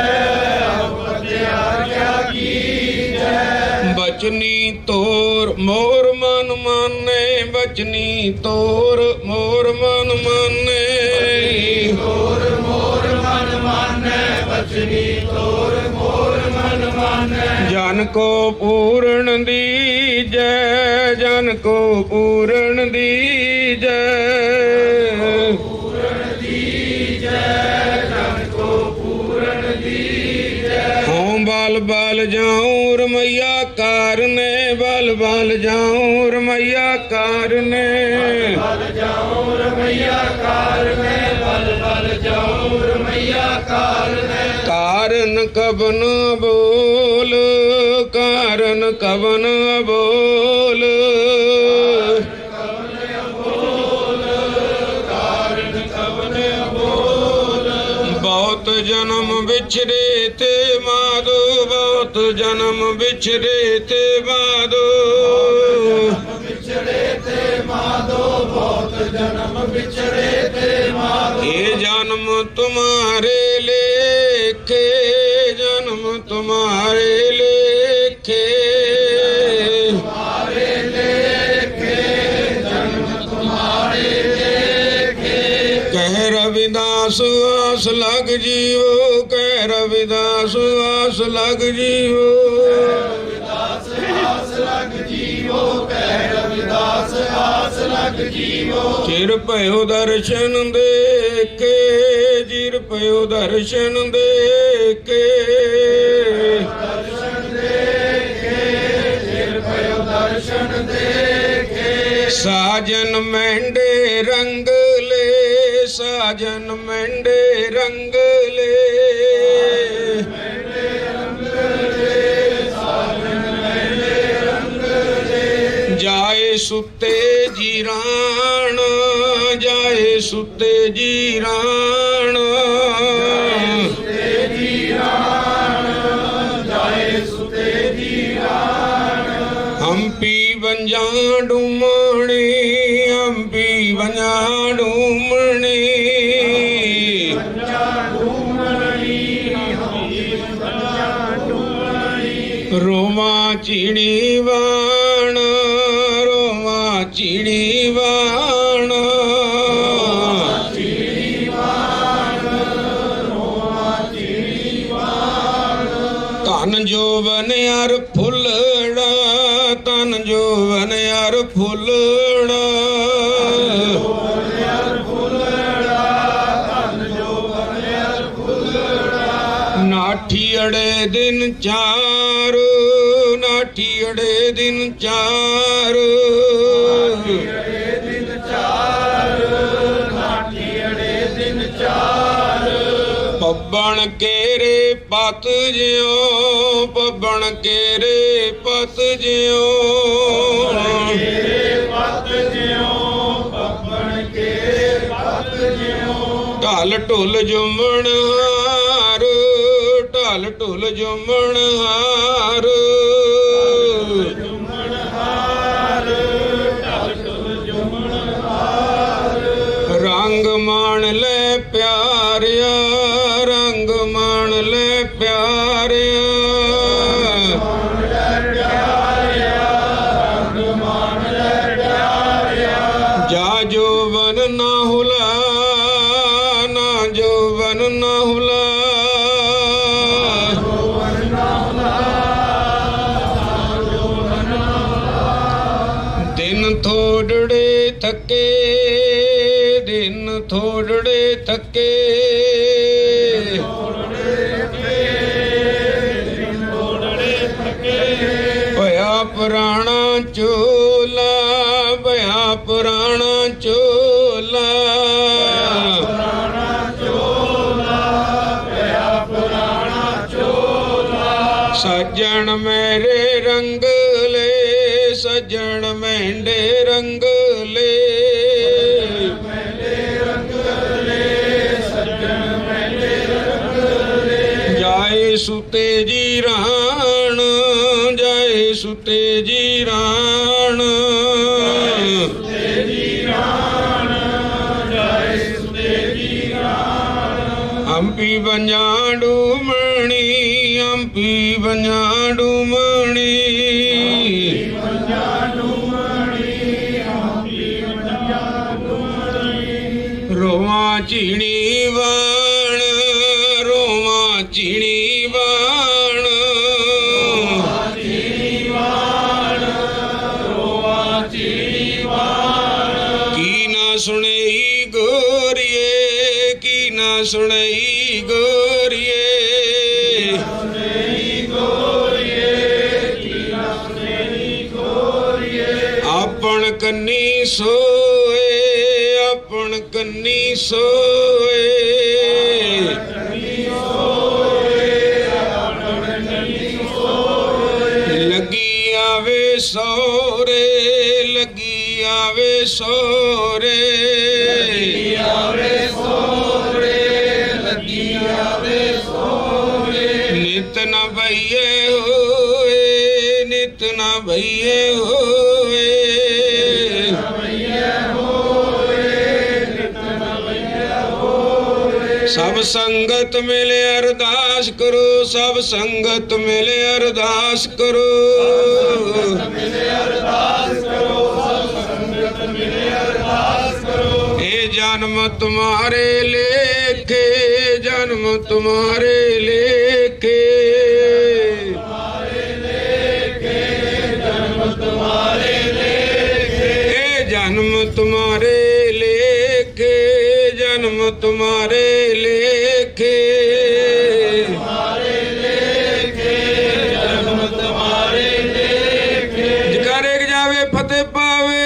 अब पत्यार क्या कीजै। बचनी तोर मोर मन माने, बचनी तोर मोर मन माने, तोर मोर मन माने, बचनी तोर मोर मन माने। जन को पूर्ण दीजै, जन को पूर्ण दीजै, पूर्ण दीजै, जन को पूर्ण दीजै। हों बल बल जाऊं रमैया कारने, बल बल जाऊं रमैया कारने, बल जाऊं रमैया कारने, बल बल जाऊं रमैया कारने। कारण कबन बोल, कारण कबन बोल, बहुत जन्म बिछरे ते माधो, बहुत जन्म बिछरे ते माधो, बिछड़े ते माधो, बहुत जन्म बिछड़े ते जन्म तुम्हारे लेखे, जन्म तुम्हारे लेखे, कह रविदास आस लग जीवो, कह रविदास आस लग जीवो, चिर पयो दर्शन देखे, चिर पयो दर्शन देखे, साजन मेंढे रंग ले, साजन मेंढे रंग ले, जाए सुते जीरान, जाए सुते जीरान, हम्पी बंजा डूमणी, हम्पी बंजा डूमणी, रोमा चिड़ी वाण, रोमा चिड़ी वाण, धन जोवन यार फुलड़ा, धन जोवन यार फुलड़ा, नाठी अड़े दिन चार, नाठी अड़े दिन चार, पब्बन केरे पत जियो, पब्बन केरे पत जियो, ढल ढुल जुमण हार, ढल ढुल जुमण हार, रंग मान ले प्यारिया, रंग मान ले प्यारिया, जा जोवन ना हुला, ना जोवन ना हुला, दिन थोड़े थके, दिन थोड़े थके, भया पुराना चोला, भया पुराना चोला, सज्जन मेरे रंग ले, सज्जन मेंढे रंग ले, जाए सुते जीरान, जाए सुते जीरान, हम्पी बंजा डूमणी, हम्पी बंजा डूमणी, रोमा चिड़ी वाण, रोमा चिड़ी वाण, की ना सुनई गोरिये, की ना सुनई गोरिये, अपन कन्नी सोए, अपन कन्नी सोए, लगी आवे सोरे, लगी आवे सोरे, नित न भइये होए, नित न भइये होए, ਸਭ ਸੰਗਤ ਮਿਲ ਅਰਦਾਸ ਕਰੋ, ਸਭ ਸੰਗਤ ਮਿਲ ਅਰਦਾਸ ਕਰੋ। ਇਹ ਜਨਮ ਤੁਮਾਰੇ ਲੇਖੇ, ਜਨਮ ਤੁਮਾਰੇ ਲੇਖੇ। ਇਹ ਜਨਮ ਤੁਮਾਰੇ ਲੇਖੇ, ਜਨਮ ਤੁਮਾਰੇ ਲੇਖੇ। ਜਕਾਰੇ ਜਾਵੇ ਫਤਿਹ ਪਾਵੇ,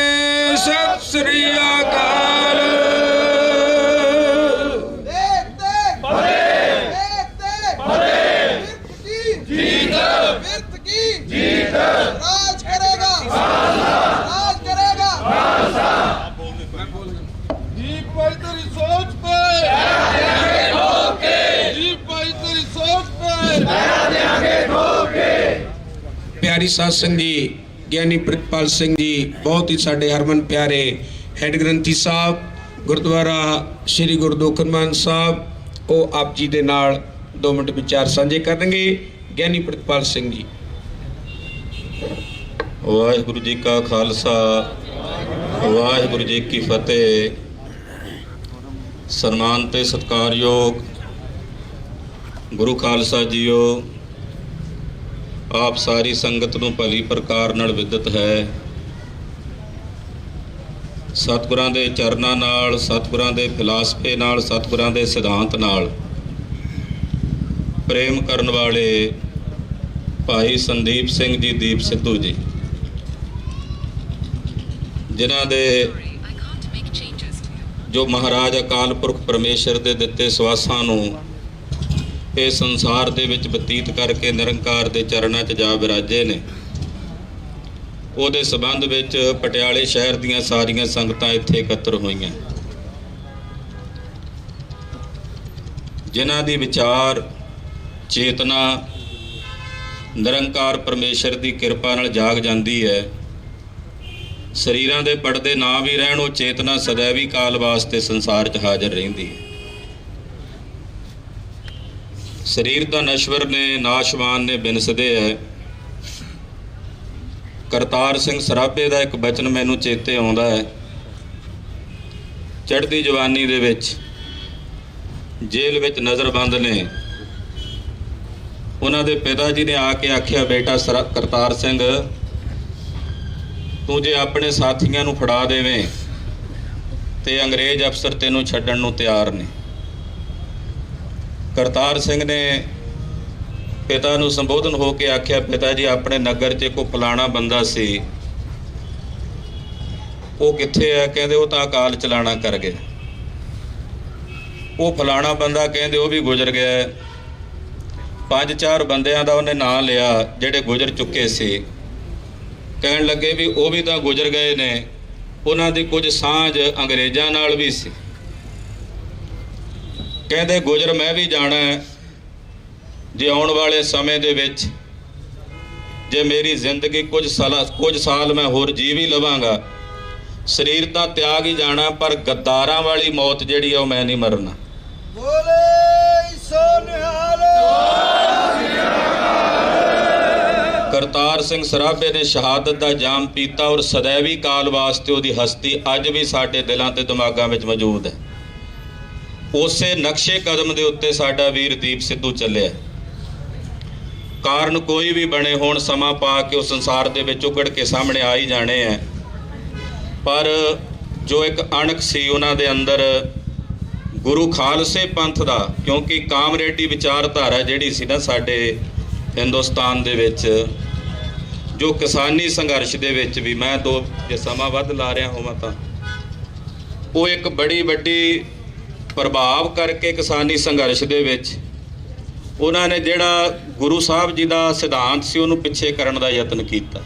ਸਤਿ ਸ੍ਰੀ ਅਕਾਲ। राज करेगा, राज करेगा। दीप भाई तेरी सोच पे, दीप भाई तेरी सोच पे। ਪਿਆਰੀ ਸਾਧ ਸੰਗਤ ਜੀ, ਗਿਆਨੀ ਪ੍ਰਿਤਪਾਲ ਸਿੰਘ ਜੀ ਬਹੁਤ ਹੀ ਸਾਡੇ ਹਰਮਨ ਪਿਆਰੇ ਹੈਡ ਗ੍ਰੰਥੀ ਸਾਹਿਬ ਗੁਰਦੁਆਰਾ ਸ੍ਰੀ ਗੁਰੂ ਦੋਖਨਮਾਨ ਸਾਹਿਬ, ਉਹ ਆਪ ਜੀ ਦੇ ਨਾਲ 2 ਮਿੰਟ ਵਿਚਾਰ ਸਾਂਝੇ ਕਰਨਗੇ। ਗਿਆਨੀ ਪ੍ਰਿਤਪਾਲ ਸਿੰਘ ਜੀ। ਵਾਹਿਗੁਰੂ ਜੀ ਕਾ ਖਾਲਸਾ, ਵਾਹਿਗੁਰੂ ਜੀ ਕੀ ਫਤਿਹ। ਸਨਮਾਨ ਤੇ ਸਤਿਕਾਰਯੋਗ ਗੁਰੂ ਖਾਲਸਾ ਜੀਓ, ਆਪ ਸਾਰੀ ਸੰਗਤ ਨੂੰ ਭਲੀ ਪ੍ਰਕਾਰ ਨਾਲ ਵਿਦਿਤ ਹੈ। ਸਤਿਗੁਰਾਂ ਦੇ ਚਰਨਾਂ ਨਾਲ, ਸਤਿਗੁਰਾਂ ਦੇ ਫਿਲਾਸਫੇ ਨਾਲ, ਸਤਿਗੁਰਾਂ ਦੇ ਸਿਧਾਂਤ ਨਾਲ ਪ੍ਰੇਮ ਕਰਨ ਵਾਲੇ ਭਾਈ ਸੰਦੀਪ ਸਿੰਘ ਜੀ, ਦੀਪ ਸਿੱਧੂ ਜੀ, ਜਿਨ੍ਹਾਂ ਦੇ ਜੋ ਮਹਾਰਾਜ ਅਕਾਲ ਪੁਰਖ ਪਰਮੇਸ਼ਰ ਦੇ ਦਿੱਤੇ ਸਵਾਸਾਂ ਨੂੰ ਇਹ ਸੰਸਾਰ ਦੇ ਵਿੱਚ ਬਤੀਤ ਕਰਕੇ ਨਿਰੰਕਾਰ ਦੇ ਚਰਨਾਂ 'ਚ ਜਾ ਵਿਰਾਜੇ ਨੇ, ਉਹਦੇ ਸੰਬੰਧ ਵਿੱਚ ਪਟਿਆਲੇ ਸ਼ਹਿਰ ਦੀਆਂ ਸਾਰੀਆਂ ਸੰਗਤਾਂ ਇੱਥੇ ਇਕੱਤਰ ਹੋਈਆਂ, ਜਿਨ੍ਹਾਂ ਦੀ ਵਿਚਾਰ ਚੇਤਨਾ ਨਿਰੰਕਾਰ ਪਰਮੇਸ਼ਰ ਦੀ ਕਿਰਪਾ ਨਾਲ ਜਾਗ ਜਾਂਦੀ ਹੈ। ਸਰੀਰਾਂ ਦੇ ਪਰਦੇ ਨਾ ਵੀ ਰਹਿਣ, ਉਹ ਚੇਤਨਾ ਸदैवी ਕਾਲ ਵਾਸਤੇ ਸੰਸਾਰ 'ਚ ਹਾਜ਼ਰ ਰਹਿੰਦੀ ਹੈ। ਸਰੀਰ ਤਾਂ ਨਸ਼ਵਰ ਨੇ, ਨਾਸ਼ਵਾਨ ਨੇ, ਬਿਨਸਦੇ ਹੈ। ਕਰਤਾਰ ਸਿੰਘ ਸਰਾਭੇ ਦਾ ਇੱਕ ਬਚਨ ਮੈਨੂੰ ਚੇਤੇ ਆਉਂਦਾ ਹੈ। ਚੜ੍ਹਦੀ ਜਵਾਨੀ ਦੇ ਵਿੱਚ ਜੇਲ੍ਹ ਵਿੱਚ ਨਜ਼ਰਬੰਦ ਨੇ, ਉਹਨਾਂ ਦੇ ਪਿਤਾ ਜੀ ਨੇ ਆ ਕੇ ਆਖਿਆ, ਬੇਟਾ ਕਰਤਾਰ ਸਿੰਘ, ਤੂੰ ਜੇ ਆਪਣੇ ਸਾਥੀਆਂ ਨੂੰ ਫੜਾ ਦੇਵੇਂ ਤੇ ਅੰਗਰੇਜ਼ ਅਫਸਰ ਤੈਨੂੰ ਛੱਡਣ ਨੂੰ ਤਿਆਰ ਨੇ। ਕਰਤਾਰ ਸਿੰਘ ਨੇ ਪਿਤਾ ਨੂੰ ਸੰਬੋਧਨ ਹੋ ਕੇ ਆਖਿਆ, ਪਿਤਾ ਜੀ ਆਪਣੇ ਨਗਰ 'ਚ ਕੋਈ ਫਲਾਣਾ ਬੰਦਾ ਸੀ, ਉਹ ਕਿੱਥੇ ਹੈ? ਕਹਿੰਦੇ ਉਹ ਤਾਂ ਅਕਾਲ ਚਲਾਣਾ ਕਰ ਗਿਆ। ਉਹ ਫਲਾਣਾ ਬੰਦਾ ਕਹਿੰਦੇ ਉਹ ਵੀ ਗੁਜ਼ਰ ਗਿਆ। 5-4 ਬੰਦਿਆਂ ਦਾ ਉਹਨੇ ਨਾਂ ਲਿਆ ਜਿਹੜੇ ਗੁਜ਼ਰ ਚੁੱਕੇ ਸੀ। ਕਹਿਣ ਲੱਗੇ ਵੀ ਉਹ ਵੀ ਤਾਂ ਗੁਜ਼ਰ ਗਏ ਨੇ, ਉਹਨਾਂ ਦੀ ਕੁਝ ਸਾਂਝ ਅੰਗਰੇਜ਼ਾਂ ਨਾਲ ਵੀ ਸੀ। ਕਹਿੰਦੇ ਗੁਜ਼ਰ ਮੈਂ ਵੀ ਜਾਣਾ, ਜੇ ਆਉਣ ਵਾਲੇ ਸਮੇਂ ਦੇ ਵਿੱਚ ਜੇ ਮੇਰੀ ਜ਼ਿੰਦਗੀ ਕੁਝ ਸਾਲ ਮੈਂ ਹੋਰ ਜੀ ਵੀ ਲਵਾਂਗਾ, ਸਰੀਰ ਤਾਂ ਤਿਆਗ ਹੀ ਜਾਣਾ, ਪਰ ਗੱਦਾਰਾਂ ਵਾਲੀ ਮੌਤ ਜਿਹੜੀ ਆ ਉਹ ਮੈਂ ਨਹੀਂ ਮਰਨਾ। ਬੋਲੇ ਸੋ ਨਿਹਾਲ। ਕਰਤਾਰ ਸਿੰਘ ਸਰਾਭੇ ਨੇ ਸ਼ਹਾਦਤ ਦਾ ਜਾਮ ਪੀਤਾ ਔਰ ਸदैवी ਕਾਲ ਵਾਸਤੇ ਉਹਦੀ ਹਸਤੀ ਅੱਜ ਵੀ ਸਾਡੇ ਦਿਲਾਂ ਤੇ ਦਿਮਾਗਾਂ ਵਿੱਚ ਮੌਜੂਦ ਹੈ। ਉਸੇ ਨਕਸ਼ੇ ਕਦਮ ਦੇ ਉੱਤੇ ਸਾਡਾ ਵੀਰ ਦੀਪ ਸਿੱਧੂ ਚੱਲਿਆ। ਕਾਰਨ ਕੋਈ ਵੀ ਬਣੇ ਹੋਣ, ਸਮਾਂ ਪਾ ਕੇ ਉਹ ਸੰਸਾਰ ਦੇ ਵਿੱਚ ਉਗੜ ਕੇ ਸਾਹਮਣੇ ਆ ਹੀ ਜਾਣੇ ਹੈ। ਪਰ ਜੋ ਇੱਕ ਅਣਖ ਸੀ ਉਹਨਾਂ ਦੇ ਅੰਦਰ ਗੁਰੂ ਖਾਲਸੇ ਪੰਥ ਦਾ, ਕਿਉਂਕਿ ਕਾਮਰੇਡੀ ਵਿਚਾਰਧਾਰਾ ਜਿਹੜੀ ਸੀ ਨਾ ਸਾਡੇ ਹਿੰਦੁਸਤਾਨ ਦੇ ਵਿੱਚ, ਜੋ ਕਿਸਾਨੀ ਸੰਘਰਸ਼ ਦੇ ਵਿੱਚ ਵੀ, ਮੈਂ ਜੇ ਸਮਾਂ ਵੱਧ ਲਾ ਰਿਹਾ ਹੋਵਾਂ ਤਾਂ ਉਹ ਇੱਕ ਬੜੀ ਵੱਡੀ ਪ੍ਰਭਾਵ ਕਰਕੇ ਕਿਸਾਨੀ ਸੰਘਰਸ਼ ਦੇ ਵਿੱਚ ਉਹਨਾਂ ਨੇ ਜਿਹੜਾ ਗੁਰੂ ਸਾਹਿਬ ਜੀ ਦਾ ਸਿਧਾਂਤ ਸੀ ਉਹਨੂੰ ਪਿੱਛੇ ਕਰਨ ਦਾ ਯਤਨ ਕੀਤਾ।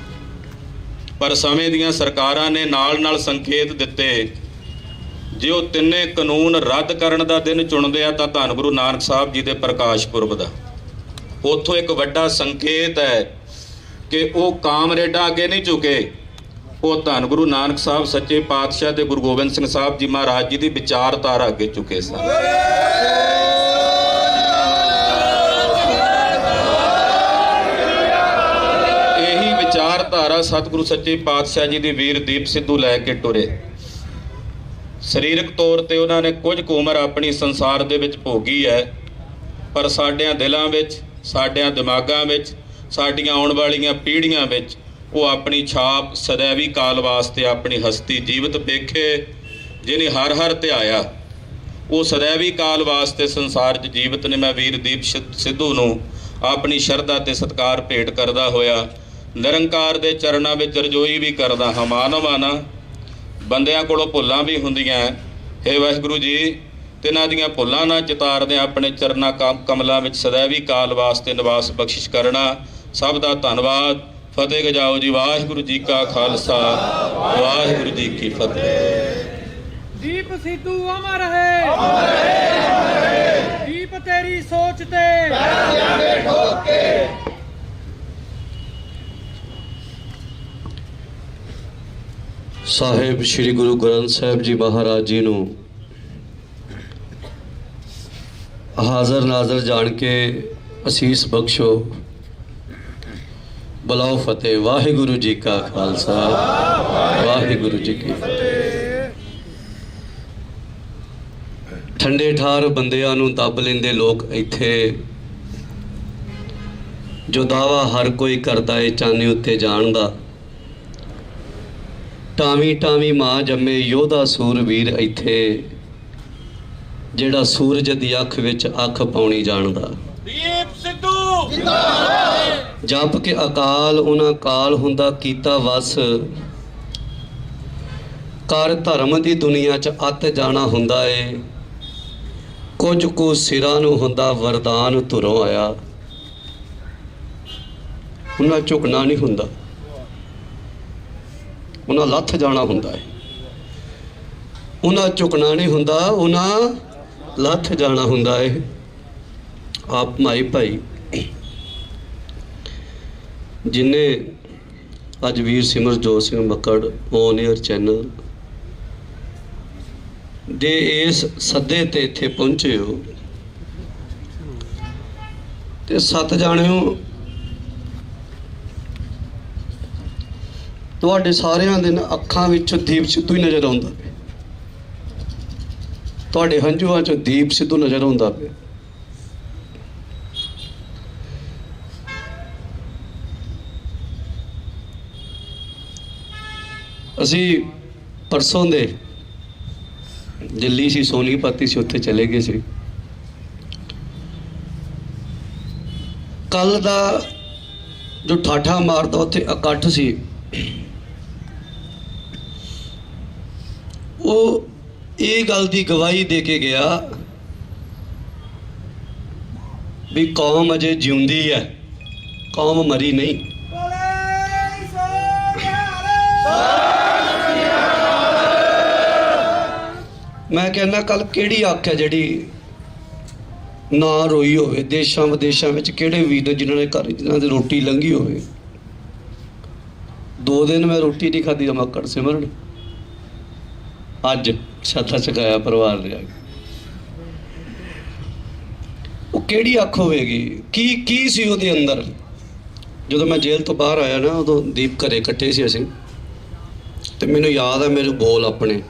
ਪਰ ਸਮੇਂ ਦੀਆਂ ਸਰਕਾਰਾਂ ਨੇ ਨਾਲ ਸੰਕੇਤ ਦਿੱਤੇ, ਜੇ ਉਹ ਤਿੰਨੇ ਕਾਨੂੰਨ ਰੱਦ ਕਰਨ ਦਾ ਦਿਨ ਚੁਣਦੇ ਆ ਤਾਂ ਧੰਨ ਗੁਰੂ ਨਾਨਕ ਸਾਹਿਬ ਜੀ ਦੇ ਪ੍ਰਕਾਸ਼ ਪੁਰਬ ਦਾ। ਉੱਥੋਂ ਇੱਕ ਵੱਡਾ ਸੰਕੇਤ ਹੈ ਕਿ ਉਹ ਕਾਮਰੇਡਾਂ ਅੱਗੇ ਨਹੀਂ ਝੁਕੇ, ਉਹ ਧੰਨ ਗੁਰੂ ਨਾਨਕ ਸਾਹਿਬ ਸੱਚੇ ਪਾਤਸ਼ਾਹ ਤੇ ਗੁਰੂ ਗੋਬਿੰਦ ਸਿੰਘ ਸਾਹਿਬ ਜੀ ਮਹਾਰਾਜ ਜੀ ਦੀ ਵਿਚਾਰਧਾਰਾ ਅੱਗੇ ਝੁਕੇ ਸਨ। ਮਹਾਰਾਜ ਸਤਿਗੁਰੂ ਸੱਚੇ ਪਾਤਸ਼ਾਹ ਜੀ ਦੀ ਵੀਰ ਦੀਪ ਸਿੱਧੂ ਲੈ ਕੇ ਟੁਰੇ। ਸਰੀਰਕ ਤੌਰ ਤੇ ਉਹਨਾਂ ਨੇ ਕੁਝ ਕੁ ਉਮਰ ਆਪਣੀ ਸੰਸਾਰ ਦੇ ਵਿੱਚ ਭੋਗੀ ਹੈ, ਪਰ ਸਾਡਿਆਂ ਦਿਲਾਂ ਵਿੱਚ, ਸਾਡਿਆਂ ਦਿਮਾਗਾਂ ਵਿੱਚ, ਸਾਡੀਆਂ ਆਉਣ ਵਾਲੀਆਂ ਪੀੜ੍ਹੀਆਂ ਵਿੱਚ ਉਹ ਆਪਣੀ ਛਾਪ ਸदैवी ਕਾਲ ਵਾਸਤੇ ਆਪਣੀ ਹਸਤੀ ਜੀਵਤ ਵੇਖੇ, ਜਿਹਨੇ ਹਰ ਹਰ ਧਿਆਇਆ। ਉਹ ਸदैवी ਕਾਲ ਵਾਸਤੇ ਸੰਸਾਰ 'ਚ ਜੀਵਤ ਨੇ। ਮੈਂ ਵੀਰ ਦੀਪ ਸਿੱਧੂ ਨੂੰ ਆਪਣੀ ਸ਼ਰਧਾ ਤੇ ਸਤਿਕਾਰ ਭੇਟ ਕਰਦਾ ਹੋਇਆ ਨਿਰੰਕਾਰ ਦੇ ਚਰਨਾਂ ਵਿੱਚ ਰਜੋਈ ਵੀ ਕਰਦਾ ਹਾਂ। ਮਾਨਵਾਨਾ ਬੰਦਿਆਂ ਕੋਲੋਂ ਭੁੱਲਾਂ ਵੀ ਹੁੰਦੀਆਂ, ਹੇ ਵਾਹਿਗੁਰੂ ਜੀ ਤਿਨਾਂ ਦੀਆਂ ਭੁੱਲਾਂ ਨਾ ਚਿਤਾਰਦੇ ਆਪਣੇ ਚਰਨਾਂ ਕਮਲਾਂ ਵਿੱਚ ਸदैवी ਕਾਲ ਵਾਸਤੇ ਨਿਵਾਸ ਬਖਸ਼ਿਸ਼ ਕਰਨਾ। ਸਭ ਦਾ ਧੰਨਵਾਦ। ਫਤਿਹ ਗਜਾਓ ਜੀ। ਵਾਹਿਗੁਰੂ ਜੀ ਕਾ ਖਾਲਸਾ, ਵਾਹਿਗੁਰੂ ਜੀ ਕੀ ਫਤਿਹ। ਦੀਪ ਸਿੱਧੂ ਅਮਰ ਹੈ, ਅਮਰ ਹੈ, ਅਮਰ ਹੈ। ਦੀਪ ਤੇਰੀ ਸੋਚ ਤੇ ਪੈਰ ਜਾਵੇ ਠੋਕ ਕੇ। ਸਾਹਿਬ ਸ੍ਰੀ ਗੁਰੂ ਗ੍ਰੰਥ ਸਾਹਿਬ ਜੀ ਮਹਾਰਾਜ ਜੀ ਨੂੰ ਹਾਜ਼ਰ ਨਾਜ਼ਰ ਜਾਣ ਕੇ ਅਸੀਸ ਬਖਸ਼ੋ। ਬੁਲਾਓ ਫਤਿਹ। ਵਾਹਿਗੁਰੂ ਜੀ ਕਾ ਖਾਲਸਾ, ਵਾਹਿਗੁਰੂ ਜੀ ਕੀ ਫਤਿਹ। ਠੰਡੇ ਠਾਰ ਬੰਦਿਆਂ ਨੂੰ ਦੱਬ ਲੈਂਦੇ ਲੋਕ ਇੱਥੇ, ਜੋ ਦਾਵਾ ਹਰ ਕੋਈ ਕਰਦਾ ਏ ਚਾਨੇ ਉੱਤੇ ਜਾਣ ਦਾ। ਟਾਵੀਂ ਟਾਵੀਂ ਮਾਂ ਜੰਮੇ ਯੋਧਾ ਸੂਰਵੀਰ ਇੱਥੇ, ਜਿਹੜਾ ਸੂਰਜ ਦੀ ਅੱਖ ਵਿੱਚ ਅੱਖ ਪਾਉਣੀ ਜਾਣਦਾ। ਦੀਪ ਸਿੱਧੂ ਜਿੰਦਾਬਾਦ। ਜਪ ਕੇ ਅਕਾਲ ਉਹਨਾਂ ਕਾਲ ਹੁੰਦਾ ਕੀਤਾ ਵਸ, ਕਰ ਧਰਮ ਦੀ ਦੁਨੀਆ 'ਚ ਅੱਤ ਜਾਣਾ ਹੁੰਦਾ ਏ। ਕੁਝ ਕੁ ਸਿਰਾਂ ਨੂੰ ਹੁੰਦਾ ਵਰਦਾਨ ਧੁਰੋਂ ਆਇਆ, ਉਹਨਾਂ ਝੁਕਣਾ ਨਹੀਂ ਹੁੰਦਾ, ਉਹਨਾਂ ਲੱਥ ਜਾਣਾ ਹੁੰਦਾ ਹੈ। ਉਹਨਾਂ ਝੁਕਣਾ ਨਹੀਂ ਹੁੰਦਾ, ਉਹਨਾਂ ਲੱਥ ਜਾਣਾ ਹੁੰਦਾ ਹੈ। ਆਪ ਮਾਈ ਭਾਈ ਜਿਨੇ ਅੱਜ ਵੀਰ Simarjot Singh Makkar on air channel ਦੇ ਇਸ ਸੱਦੇ ਤੇ ਇੱਥੇ ਪਹੁੰਚੇ ਹੋ, ਤੇ 7 ਜਾਣਿਓ ਤੁਹਾਡੇ ਸਾਰਿਆਂ ਦੇ ਅੱਖਾਂ ਵਿੱਚ ਦੀਪ ਸਿੱਧੂ ਹੀ ਨਜ਼ਰ ਆਉਂਦਾ ਪਿਆ, ਤੁਹਾਡੇ ਹੰਝੂਆਂ 'ਚ ਦੀਪ ਸਿੱਧੂ ਨਜ਼ਰ ਆਉਂਦਾ ਪਿਆ। ਅਸੀਂ ਪਰਸੋਂ ਦੇ ਦਿੱਲੀ ਸੀ, ਸੋਨੀਪਤ ਸੀ, ਉੱਥੇ ਚਲੇ ਗਏ ਸੀ। ਕੱਲ ਦਾ ਜੋ ਠਾਠਾ ਮਾਰਦਾ ਉੱਥੇ ਇਕੱਠ ਸੀ, ਉਹ ਇਹ ਗੱਲ ਦੀ ਗਵਾਹੀ ਦੇ ਕੇ ਗਿਆ ਵੀ ਕੌਮ ਅਜੇ ਜਿਉਂਦੀ ਹੈ, ਕੌਮ ਮਰੀ ਨਹੀਂ। ਮੈਂ ਕਹਿੰਦਾ ਕੱਲ ਕਿਹੜੀ ਅੱਖ ਹੈ ਜਿਹੜੀ ਨਾ ਰੋਈ ਹੋਵੇ। ਦੇਸ਼ਾਂ ਵਿਦੇਸ਼ਾਂ ਵਿੱਚ ਕਿਹੜੇ ਵੀਰ ਨੇ ਜਿਨ੍ਹਾਂ ਨੇ ਘਰ ਜਿਨ੍ਹਾਂ ਦੀ ਰੋਟੀ ਲੰਘੀ ਹੋਵੇ। 2 ਦਿਨ ਮੈਂ ਰੋਟੀ ਨਹੀਂ ਖਾਧੀ ਮੱਕੜ ਸਿਮਰਨ, ਅੱਜ ਛੱਤਾ ਚਕਾਇਆ ਪਰਿਵਾਰ ਦੇ। ਉਹ ਕਿਹੜੀ ਅੱਖ ਹੋਵੇਗੀ? ਕੀ ਸੀ ਉਹਦੇ ਅੰਦਰ? ਜਦੋਂ ਮੈਂ ਜੇਲ੍ਹ ਤੋਂ ਬਾਹਰ ਆਇਆ ਨਾ, ਉਦੋਂ ਦੀਪ ਘਰੇ ਇਕੱਠੇ ਸੀ ਅਸੀਂ, ਤੇ ਮੈਨੂੰ ਯਾਦ ਹੈ ਮੇਰੇ ਬੋਲ ਆਪਣੇ,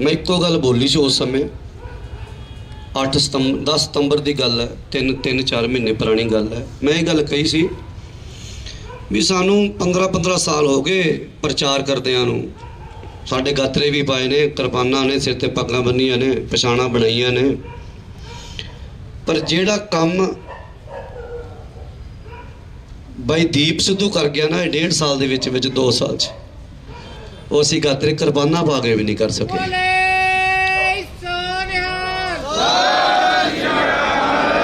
ਮੈਂ ਇੱਕੋ ਗੱਲ ਬੋਲੀ ਸੀ ਉਸ ਸਮੇਂ। 10 ਸਤੰਬਰ ਦੀ ਗੱਲ ਹੈ, 3-4 ਮਹੀਨੇ ਪੁਰਾਣੀ ਗੱਲ ਹੈ। ਮੈਂ ਇਹ ਗੱਲ ਕਹੀ ਸੀ ਵੀ ਸਾਨੂੰ 15 ਸਾਲ ਹੋ ਗਏ ਪ੍ਰਚਾਰ ਕਰਦਿਆਂ ਨੂੰ। ਸਾਡੇ ਗਾਤਰੇ ਵੀ ਪਾਏ ਨੇ, ਕਿਰਪਾਨਾਂ ਨੇ, ਸਿਰ ਤੇ ਪੱਗਾਂ ਬੰਨੀਆਂ ਨੇ, ਪਛਾਣਾਂ ਬਣਾਈਆਂ ਨੇ, ਪਰ ਜਿਹੜਾ ਕੰਮ ਬਾਈ ਦੀਪ ਸਿੱਧੂ ਕਰ ਗਿਆ ਨਾ ਇਹ 1.5 ਸਾਲ ਦੇ ਵਿੱਚ 2 ਸਾਲ 'ਚ, ਉਹ ਅਸੀਂ ਗਾਤਰੇ ਕਿਰਪਾਨਾਂ ਪਾ ਕੇ ਵੀ ਨਹੀਂ ਕਰ ਸਕੇ।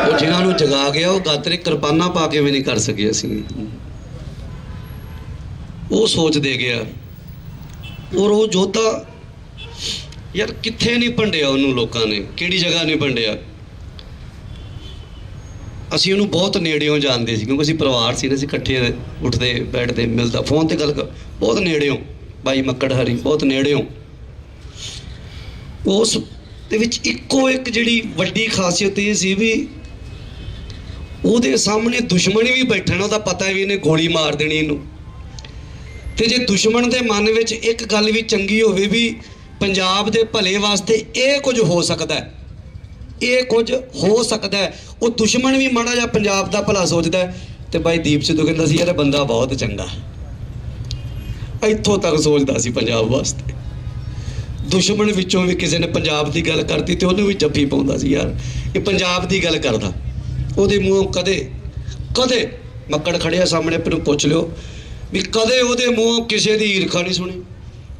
ਉਹ ਜਿਨ੍ਹਾਂ ਨੂੰ ਜਗਾ ਗਿਆ ਉਹ ਗਾਤਰੇ ਕਿਰਪਾਨਾਂ ਪਾ ਕੇ ਵੀ ਨਹੀਂ ਕਰ ਸਕੇ ਅਸੀਂ। ਉਹ ਸੋਚ ਦੇ ਗਿਆ। ਔਰ ਉਹ ਯੋਧਾ ਯਾਰ ਕਿੱਥੇ ਨਹੀਂ ਭੰਡਿਆ ਉਹਨੂੰ ਲੋਕਾਂ ਨੇ, ਕਿਹੜੀ ਜਗ੍ਹਾ ਨਹੀਂ ਭੰਡਿਆ। ਅਸੀਂ ਉਹਨੂੰ ਬਹੁਤ ਨੇੜਿਓਂ ਜਾਣਦੇ ਸੀ, ਕਿਉਂਕਿ ਅਸੀਂ ਪਰਿਵਾਰ ਸੀ ਨਾ, ਅਸੀਂ ਇਕੱਠੇ ਉੱਠਦੇ ਬੈਠਦੇ ਮਿਲਦਾ, ਫੋਨ ਤੇ ਗੱਲ ਬਹੁਤ ਨੇੜਿਓਂ। ਬਾਈ ਮੱਕੜ ਹਰੀ ਬਹੁਤ ਨੇੜਿਓਂ। ਉਸ ਦੇ ਵਿੱਚ ਇੱਕੋ ਇੱਕ ਜਿਹੜੀ ਵੱਡੀ ਖਾਸੀਅਤ ਇਹ ਸੀ ਵੀ ਉਹਦੇ ਸਾਹਮਣੇ ਦੁਸ਼ਮਣ ਵੀ ਬੈਠਾ ਨਾ, ਉਹਦਾ ਪਤਾ ਵੀ ਇਹਨੇ ਗੋਲੀ ਮਾਰ ਦੇਣੀ ਇਹਨੂੰ, ਤੇ ਜੇ ਦੁਸ਼ਮਣ ਦੇ ਮਨ ਵਿੱਚ ਇੱਕ ਗੱਲ ਵੀ ਚੰਗੀ ਹੋਵੇ ਵੀ ਪੰਜਾਬ ਦੇ ਭਲੇ ਵਾਸਤੇ ਇਹ ਕੁਝ ਹੋ ਸਕਦਾ ਹੈ, ਇਹ ਕੁਝ ਹੋ ਸਕਦਾ ਹੈ, ਉਹ ਦੁਸ਼ਮਣ ਵੀ ਮਾੜਾ ਜਿਹਾ ਪੰਜਾਬ ਦਾ ਭਲਾ ਸੋਚਦਾ ਹੈ। ਤੇ ਬਾਈ ਦੀਪ ਸਿੱਧੂ ਕਹਿੰਦਾ ਸੀ ਯਾਰ ਇਹ ਬੰਦਾ ਬਹੁਤ ਚੰਗਾ, ਇੱਥੋਂ ਤੱਕ ਸੋਚਦਾ ਸੀ ਪੰਜਾਬ ਵਾਸਤੇ। ਦੁਸ਼ਮਣ ਵਿੱਚੋਂ ਵੀ ਕਿਸੇ ਨੇ ਪੰਜਾਬ ਦੀ ਗੱਲ ਕਰਤੀ ਤੇ ਉਹਨੂੰ ਵੀ ਜੱਫੀ ਪਾਉਂਦਾ ਸੀ, ਯਾਰ ਇਹ ਪੰਜਾਬ ਦੀ ਗੱਲ ਕਰਦਾ। ਉਹਦੇ ਮੂੰਹੋਂ ਕਦੇ ਮੱਕੜ ਖੜਿਆ ਸਾਹਮਣੇ, ਪਰ ਪੁੱਛ ਲਿਓ ਵੀ ਕਦੇ ਉਹਦੇ ਮੂੰਹੋਂ ਕਿਸੇ ਦੀ ਈਰਖਾ ਨਹੀਂ ਸੁਣੀ,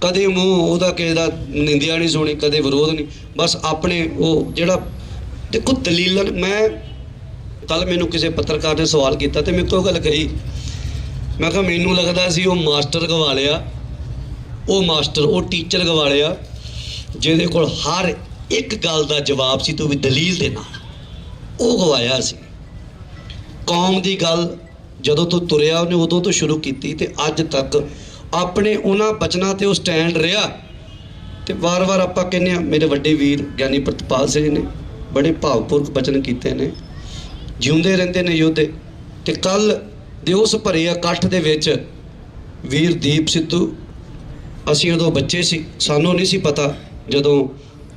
ਕਦੇ ਮੂੰਹ ਉਹਦਾ ਕਿਸੇ ਦਾ ਨਿੰਦਿਆ ਨਹੀਂ ਸੁਣੀ, ਕਦੇ ਵਿਰੋਧ ਨਹੀਂ। ਬਸ ਆਪਣੇ ਉਹ ਜਿਹੜਾ ਦੇਖੋ ਦਲੀਲਨ। ਮੈਂ ਕੱਲ ਮੈਨੂੰ ਕਿਸੇ ਪੱਤਰਕਾਰ ਨੇ ਸਵਾਲ ਕੀਤਾ ਤੇ ਮੇਰੇ ਤੋਂ ਗੱਲ ਕਹੀ, ਮੈਂ ਕਿਹਾ ਮੈਨੂੰ ਲੱਗਦਾ ਸੀ ਉਹ ਮਾਸਟਰ ਗਵਾ ਲਿਆ, ਉਹ ਟੀਚਰ ਗਵਾ ਲਿਆ ਜਿਹਦੇ ਕੋਲ ਹਰ ਇੱਕ ਗੱਲ ਦਾ ਜਵਾਬ ਸੀ ਤੇ ਉਹ ਵੀ ਦਲੀਲ ਦੇ ਨਾਲ, ਉਹ ਗਵਾਇਆ ਸੀ। ਕੌਮ ਦੀ ਗੱਲ ਜਦੋਂ ਤੋਂ ਤੁਰਿਆ ਉਹਨੇ ਉਦੋਂ ਤੋਂ ਸ਼ੁਰੂ ਕੀਤੀ ਤੇ ਅੱਜ ਤੱਕ ਆਪਣੇ ਉਹਨਾਂ ਬਚਨਾਂ ਤੇ ਉਹ ਸਟੈਂਡ ਰਿਹਾ। ਤੇ ਵਾਰ-ਵਾਰ ਆਪਾਂ ਕਹਿੰਦੇ ਹਾਂ, ਮੇਰੇ ਵੱਡੇ ਵੀਰ ਗਿਆਨੀ ਪ੍ਰਿਤਪਾਲ ਸਿੰਘ ਨੇ ਬੜੇ ਭਾਵਪੂਰਕ ਬਚਨ ਕੀਤੇ ਨੇ, ਜਿਉਂਦੇ ਰਹਿੰਦੇ ਨੇ ਯੋਧੇ। ਤੇ ਕੱਲ ਦੇ ਉਸ ਭਰੇ ਇਕੱਠ ਦੇ ਵਿੱਚ ਵੀਰ ਦੀਪ ਸਿੱਧੂ, ਅਸੀਂ ਉਦੋਂ ਬੱਚੇ ਸੀ, ਸਾਨੂੰ ਨਹੀਂ ਸੀ ਪਤਾ ਜਦੋਂ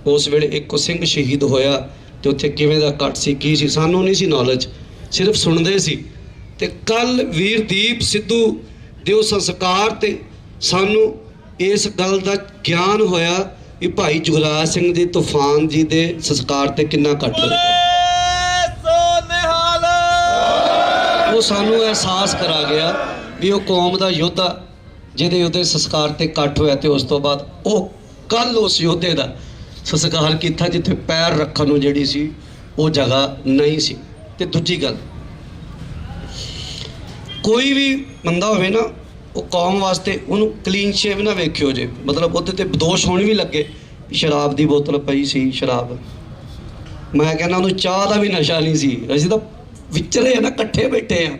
ਉਸ ਵੇਲੇ ਇੱਕੋ ਸਿੰਘ ਸ਼ਹੀਦ ਹੋਇਆ ਤੇ ਉੱਥੇ ਕਿਵੇਂ ਦਾ ਇਕੱਠ ਸੀ, ਕੀ ਸੀ, ਸਾਨੂੰ ਨਹੀਂ ਸੀ ਨੌਲੇਜ, ਸਿਰਫ ਸੁਣਦੇ ਸੀ। ਤੇ ਕੱਲ ਵੀਰ ਦੀਪ ਸਿੱਧੂ ਦੇ ਉਹ ਸੰਸਕਾਰ ਤੇ ਸਾਨੂੰ ਇਸ ਗੱਲ ਦਾ ਗਿਆਨ ਹੋਇਆ ਵੀ ਭਾਈ ਜੁਗਰਾਜ ਸਿੰਘ ਦੇ ਤੂਫਾਨ ਜੀ ਦੇ ਸੰਸਕਾਰ ਤੇ ਕਿੰਨਾ ਇਕੱਠ ਹੋਇਆ। ਉਹ ਸਾਨੂੰ ਅਹਿਸਾਸ ਕਰਾ ਗਿਆ ਵੀ ਉਹ ਕੌਮ ਦਾ ਯੋਧਾ ਜਿਹਦੇ ਉਹਦੇ ਸੰਸਕਾਰ ਤੇ ਇਕੱਠ ਹੋਇਆ। ਤੇ ਉਸ ਤੋਂ ਬਾਅਦ ਉਹ ਕੱਲ ਉਸ ਯੋਧੇ ਦਾ ਸੰਸਕਾਰ ਕੀਤਾ ਜਿੱਥੇ ਪੈਰ ਰੱਖਣ ਨੂੰ ਜਿਹੜੀ ਸੀ ਉਹ ਜਗ੍ਹਾ ਨਹੀਂ ਸੀ। ਤੇ ਦੂਜੀ ਗੱਲ, ਕੋਈ ਵੀ ਬੰਦਾ ਹੋਵੇ ਨਾ, ਉਹ ਕੌਮ ਵਾਸਤੇ ਉਹਨੂੰ ਕਲੀਨ ਸ਼ੇਵ ਨਾ ਵੇਖਿਓ ਜੇ, ਮਤਲਬ ਉਹਦੇ ਤੇ ਦੋਸ਼ ਹੋਣ ਵੀ ਲੱਗੇ, ਸ਼ਰਾਬ ਦੀ ਬੋਤਲ ਪਈ ਸੀ, ਸ਼ਰਾਬ, ਮੈਂ ਕਹਿੰਦਾ ਉਹਨੂੰ ਚਾਹ ਦਾ ਵੀ ਨਸ਼ਾ ਨਹੀਂ ਸੀ, ਅਸੀਂ ਤਾਂ ਵਿਚਰੇ ਆ ਨਾ, ਇਕੱਠੇ ਬੈਠੇ ਆ,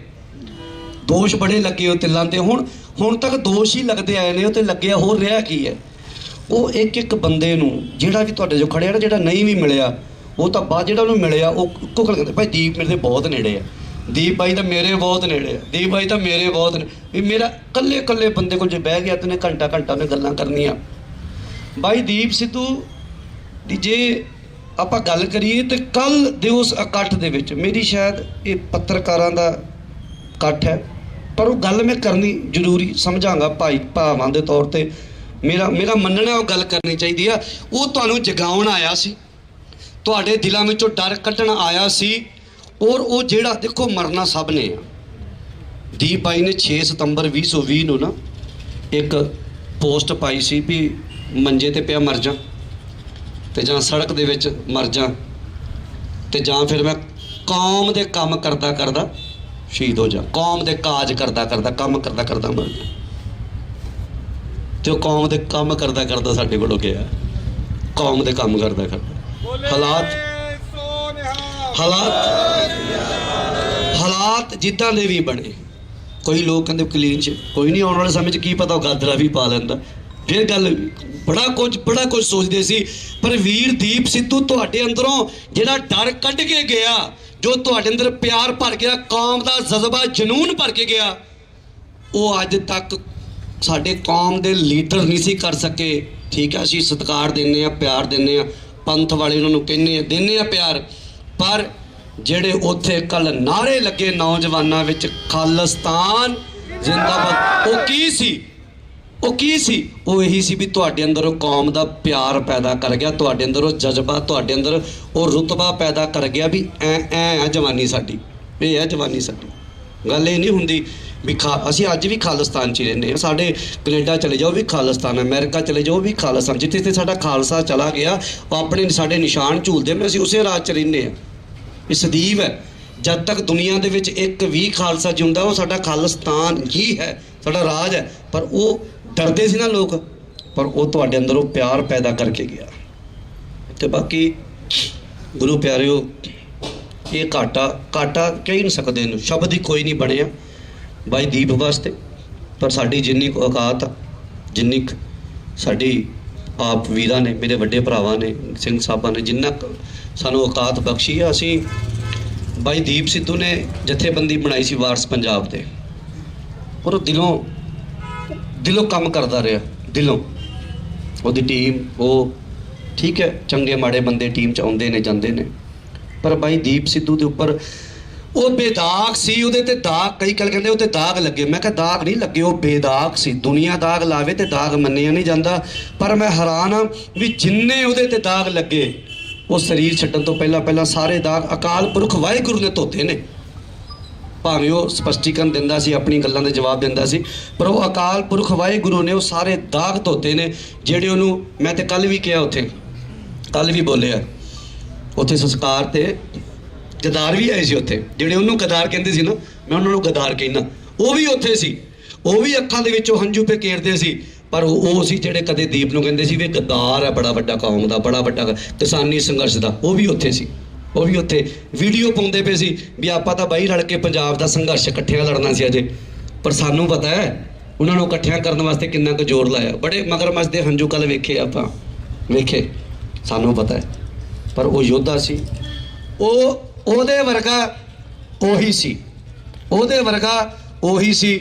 ਦੋਸ਼ ਬੜੇ ਲੱਗੇ ਉਹ ਤਿਲਾਂ ਤੇ। ਹੁਣ ਤੱਕ ਦੋਸ਼ ਹੀ ਲੱਗਦੇ ਆਏ ਨੇ, ਉਹ ਤੇ ਲੱਗਿਆ ਹੋਰ ਰਿਹਾ ਕੀ ਹੈ। ਉਹ ਇੱਕ ਬੰਦੇ ਨੂੰ ਜਿਹੜਾ ਵੀ ਤੁਹਾਡੇ ਜੋ ਖੜਿਆ ਨਾ, ਜਿਹੜਾ ਨਹੀਂ ਵੀ ਮਿਲਿਆ, ਉਹ ਤਾਂ ਬਾਅਦ ਜਿਹੜਾ ਉਹਨੂੰ ਮਿਲਿਆ ਉਹ ਇੱਕੋ ਗੱਲ ਕਹਿੰਦੇ, ਭਾਈ ਦੀਪ ਮੇਰੇ ਬਹੁਤ ਨੇੜੇ ਆ, ਦੀਪ ਬਾਈ ਤਾਂ ਮੇਰੇ ਬਹੁਤ ਨੇੜੇ ਆ, ਦੀਪ ਬਾਈ ਤਾਂ ਮੇਰੇ ਬਹੁਤ ਨੇ। ਵੀ ਮੇਰਾ ਇਕੱਲੇ ਬੰਦੇ ਕੋਲ ਜੇ ਬਹਿ ਗਿਆ ਤੇ ਨੇ ਘੰਟਾ ਉਹਨੇ ਗੱਲਾਂ ਕਰਨੀਆਂ। ਬਾਈ ਦੀਪ ਸਿੱਧੂ ਦੀ ਜੇ ਆਪਾਂ ਗੱਲ ਕਰੀਏ ਤੇ ਕੱਲ ਦੇ ਉਸ ਇਕੱਠ ਦੇ ਵਿੱਚ, ਮੇਰੀ ਸ਼ਾਇਦ ਇਹ ਪੱਤਰਕਾਰਾਂ ਦਾ ਇਕੱਠ ਹੈ, ਪਰ ਉਹ ਗੱਲ ਮੈਂ ਕਰਨੀ ਜ਼ਰੂਰੀ ਸਮਝਾਂਗਾ ਭਾਈ ਭਾਵਾਂ ਦੇ ਤੌਰ ਤੇ। ਮੇਰਾ ਮੰਨਣਾ ਉਹ ਗੱਲ ਕਰਨੀ ਚਾਹੀਦੀ ਆ। ਉਹ ਤੁਹਾਨੂੰ ਜਗਾਉਣ ਆਇਆ ਸੀ, ਤੁਹਾਡੇ ਦਿਲਾਂ ਵਿੱਚੋਂ ਡਰ ਕੱਢਣ ਆਇਆ ਸੀ। ਔਰ ਉਹ ਜਿਹੜਾ ਦੇਖੋ ਮਰਨਾ ਸਭ ਨੇ ਆ। ਦੀਪ ਬਾਈ ਨੇ 6 ਸਤੰਬਰ 2020 ਨੂੰ ਨਾ ਇੱਕ ਪੋਸਟ ਪਾਈ ਸੀ ਵੀ ਮੰਜੇ ਤੇ ਪਿਆ ਮਰ ਜਾ, ਤੇ ਜਾਂ ਸੜਕ ਦੇ ਵਿੱਚ ਮਰ ਜਾ, ਤੇ ਜਾਂ ਫਿਰ ਮੈਂ ਕੌਮ ਦੇ ਕੰਮ ਕਰਦਾ ਸ਼ਹੀਦ ਹੋ ਜਾ, ਕੌਮ ਦੇ ਕਾਜ ਕਰਦਾ ਕੰਮ ਕਰਦਾ ਮਰ ਜਾ। ਤੇ ਉਹ ਕੌਮ ਦੇ ਕੰਮ ਕਰਦਾ ਸਾਡੇ ਕੋਲੋਂ ਗਿਆ, ਕੌਮ ਦੇ ਕੰਮ ਕਰਦਾ ਹਾਲਾਤ ਜਿੱਦਾਂ ਦੇ ਵੀ ਬਣੇ। ਕੋਈ ਲੋਕ ਕਹਿੰਦੇ ਕਲੀਨ ਚ ਕੋਈ ਨਹੀਂ, ਆਉਣ ਵਾਲੇ ਸਮੇਂ 'ਚ ਕੀ ਪਤਾ ਉਹ ਗਾਦਰਾ ਵੀ ਪਾ ਲੈਂਦਾ। ਫਿਰ ਗੱਲ ਬੜਾ ਕੁਝ ਸੋਚਦੇ ਸੀ। ਪਰ ਵੀਰ ਦੀਪ ਸਿੱਧੂ ਤੁਹਾਡੇ ਅੰਦਰੋਂ ਜਿਹੜਾ ਡਰ ਕੱਢ ਕੇ ਗਿਆ, ਜੋ ਤੁਹਾਡੇ ਅੰਦਰ ਪਿਆਰ ਭਰ ਗਿਆ, ਕੌਮ ਦਾ ਜਜ਼ਬਾ ਜਨੂਨ ਭਰ ਕੇ ਗਿਆ, ਉਹ ਅੱਜ ਤੱਕ ਸਾਡੇ ਕੌਮ ਦੇ ਲੀਡਰ ਨਹੀਂ ਸੀ ਕਰ ਸਕੇ। ਠੀਕ ਹੈ, ਅਸੀਂ ਸਤਿਕਾਰ ਦਿੰਦੇ ਹਾਂ, ਪਿਆਰ ਦਿੰਦੇ ਹਾਂ, ਪੰਥ ਵਾਲੇ ਉਹਨਾਂ ਨੂੰ ਕਹਿੰਦੇ ਦਿੰਦੇ ਹਾਂ ਪਿਆਰ, ਪਰ ਜਿਹੜੇ ਉੱਥੇ ਕੱਲ ਨਾਅਰੇ ਲੱਗੇ ਨੌਜਵਾਨਾਂ ਵਿੱਚ, ਖਾਲਿਸਤਾਨ ਜ਼ਿੰਦਾਬਾਦ, ਉਹ ਕੀ ਸੀ? ਉਹ ਇਹੀ ਸੀ ਵੀ ਤੁਹਾਡੇ ਅੰਦਰ ਉਹ ਕੌਮ ਦਾ ਪਿਆਰ ਪੈਦਾ ਕਰ ਗਿਆ, ਤੁਹਾਡੇ ਅੰਦਰ ਉਹ ਜਜ਼ਬਾ, ਤੁਹਾਡੇ ਅੰਦਰ ਉਹ ਰੁਤਬਾ ਪੈਦਾ ਕਰ ਗਿਆ ਵੀ ਐ ਜਵਾਨੀ ਸਾਡੀ, ਇਹ ਹੈ ਜਵਾਨੀ ਸਾਡੀ। ਗੱਲ ਇਹ ਨਹੀਂ ਹੁੰਦੀ ਵੀ ਅਸੀਂ ਅੱਜ ਵੀ ਖਾਲਿਸਤਾਨ 'ਚ ਹੀ ਰਹਿੰਦੇ ਹਾਂ। ਸਾਡੇ ਕੈਨੇਡਾ ਚਲੇ ਜਾਓ ਵੀ ਖਾਲਿਸਤਾਨ, ਅਮਰੀਕਾ ਚਲੇ ਜਾਓ ਵੀ ਖਾਲਿਸਤਾਨ, ਜਿੱਥੇ ਸਾਡਾ ਖਾਲਸਾ ਚਲਾ ਗਿਆ ਉਹ ਆਪਣੇ ਸਾਡੇ ਨਿਸ਼ਾਨ ਝੂਲਦੇ ਮੈਂ, ਅਸੀਂ ਉਸੇ ਰਾਜ 'ਚ ਰਹਿੰਦੇ ਹਾਂ। ਇਹ ਸਦੀਵ ਹੈ, ਜਦ ਤੱਕ ਦੁਨੀਆ ਦੇ ਵਿੱਚ ਇੱਕ ਵੀ ਖਾਲਸਾ ਜਿਉਂਦਾ ਉਹ ਸਾਡਾ ਖਾਲਿਸਤਾਨ ਹੀ ਹੈ, ਸਾਡਾ ਰਾਜ ਹੈ। ਪਰ ਉਹ ਡਰਦੇ ਸੀ ਨਾ ਲੋਕ, ਪਰ ਉਹ ਤੁਹਾਡੇ ਅੰਦਰ ਉਹ ਪਿਆਰ ਪੈਦਾ ਕਰਕੇ ਗਿਆ। ਤੇ ਬਾਕੀ ਗੁਰੂ ਪਿਆਰਿਓ, ਇਹ ਘਾਟਾ ਕਹਿ ਨਹੀਂ ਸਕਦੇ ਇਹਨੂੰ, ਸ਼ਬਦ ਹੀ ਕੋਈ ਨਹੀਂ ਬਣਿਆ ਬਾਈ ਦੀਪ ਵਾਸਤੇ। ਪਰ ਸਾਡੀ ਜਿੰਨੀ ਕੁ ਔਕਾਤ, ਜਿੰਨੀ ਕੁ ਸਾਡੀ ਆਪ ਵੀਰਾਂ ਨੇ, ਮੇਰੇ ਵੱਡੇ ਭਰਾਵਾਂ ਨੇ, ਸਿੰਘ ਸਾਹਿਬਾਂ ਨੇ ਜਿੰਨਾ ਸਾਨੂੰ ਔਕਾਤ ਬਖਸ਼ੀ ਆ, ਅਸੀਂ ਬਾਈ ਦੀਪ ਸਿੱਧੂ ਨੇ ਜਥੇਬੰਦੀ ਬਣਾਈ ਸੀ ਵਾਰਸ ਪੰਜਾਬ ਦੇ, ਔਰ ਦਿਲੋਂ ਦਿਲੋਂ ਕੰਮ ਕਰਦਾ ਰਿਹਾ, ਦਿਲੋਂ। ਉਹਦੀ ਟੀਮ, ਉਹ ਠੀਕ ਹੈ, ਚੰਗੇ ਮਾੜੇ ਬੰਦੇ ਟੀਮ 'ਚ ਆਉਂਦੇ ਨੇ ਜਾਂਦੇ ਨੇ, ਪਰ ਬਾਈ ਦੀਪ ਸਿੱਧੂ ਦੇ ਉੱਪਰ ਉਹ ਬੇਦਾਗ ਸੀ। ਉਹਦੇ ਤੇ ਦਾਗ, ਕਈ ਕੱਲ ਕਹਿੰਦੇ ਉਹ ਤੇ ਦਾਗ ਲੱਗੇ, ਮੈਂ ਕਿਹਾ ਦਾਗ ਨਹੀਂ ਲੱਗੇ, ਉਹ ਬੇਦਾਗ ਸੀ। ਦੁਨੀਆ ਦਾਗ ਲਾਵੇ ਤੇ ਦਾਗ ਮੰਨਿਆ ਨਹੀਂ ਜਾਂਦਾ, ਪਰ ਮੈਂ ਹੈਰਾਨ ਹਾਂ ਵੀ ਜਿੰਨੇ ਉਹਦੇ ਤੇ ਦਾਗ ਲੱਗੇ, ਉਹ ਸਰੀਰ ਛੱਡਣ ਤੋਂ ਪਹਿਲਾਂ ਸਾਰੇ ਦਾਗ ਅਕਾਲ ਪੁਰਖ ਵਾਹਿਗੁਰੂ ਨੇ ਧੋਤੇ ਨੇ। ਭਾਵੇਂ ਉਹ ਸਪਸ਼ਟੀਕਰਨ ਦਿੰਦਾ ਸੀ, ਆਪਣੀ ਗੱਲਾਂ ਦੇ ਜਵਾਬ ਦਿੰਦਾ ਸੀ, ਪਰ ਉਹ ਅਕਾਲ ਪੁਰਖ ਵਾਹਿਗੁਰੂ ਨੇ ਉਹ ਸਾਰੇ ਦਾਗ ਧੋਤੇ ਨੇ ਜਿਹੜੇ ਉਹਨੂੰ, ਮੈਂ ਤੇ ਕੱਲ ਵੀ ਕਿਹਾ ਉੱਥੇ, ਕੱਲ ਵੀ ਬੋਲਿਆ ਉੱਥੇ ਸੰਸਕਾਰ ਤੇ, ਗਦਾਰ ਵੀ ਆਏ ਸੀ ਉੱਥੇ, ਜਿਹੜੇ ਉਹਨੂੰ ਗਦਾਰ ਕਹਿੰਦੇ ਸੀ ਨਾ, ਮੈਂ ਉਹਨਾਂ ਨੂੰ ਗਦਾਰ ਕਹਿਣਾ, ਉਹ ਵੀ ਉੱਥੇ ਸੀ। ਉਹ ਵੀ ਅੱਖਾਂ ਦੇ ਵਿੱਚੋਂ ਹੰਝੂ ਫੇਕੇਰਦੇ ਸੀ, ਪਰ ਉਹ ਸੀ ਜਿਹੜੇ ਕਦੇ ਦੀਪ ਨੂੰ ਕਹਿੰਦੇ ਸੀ ਵੀ ਗਦਾਰ ਹੈ, ਬੜਾ ਵੱਡਾ ਕੌਮ ਦਾ, ਬੜਾ ਵੱਡਾ ਕਿਸਾਨੀ ਸੰਘਰਸ਼ ਦਾ। ਉਹ ਵੀ ਉੱਥੇ ਸੀ, ਉਹ ਵੀ ਉੱਥੇ ਵੀਡੀਓ ਪਾਉਂਦੇ ਪਏ ਸੀ ਵੀ ਆਪਾਂ ਤਾਂ ਬਾਈ ਰਲ ਕੇ ਪੰਜਾਬ ਦਾ ਸੰਘਰਸ਼ ਇਕੱਠਿਆਂ ਲੜਨਾ ਸੀ ਅਜੇ। ਪਰ ਸਾਨੂੰ ਪਤਾ ਹੈ ਉਹਨਾਂ ਨੂੰ ਇਕੱਠਿਆਂ ਕਰਨ ਵਾਸਤੇ ਕਿੰਨਾ ਕੁ ਜ਼ੋਰ ਲਾਇਆ। ਬੜੇ ਮਗਰਮੱਛ ਦੇ ਹੰਝੂ ਕੱਲ ਵੇਖੇ ਆਪਾਂ, ਵੇਖੇ, ਸਾਨੂੰ ਪਤਾ ਹੈ। ਪਰ ਉਹ ਯੋਧਾ ਸੀ, ਉਹਦੇ ਵਰਗਾ ਉਹੀ ਸੀ, ਉਹਦੇ ਵਰਗਾ ਉਹੀ ਸੀ।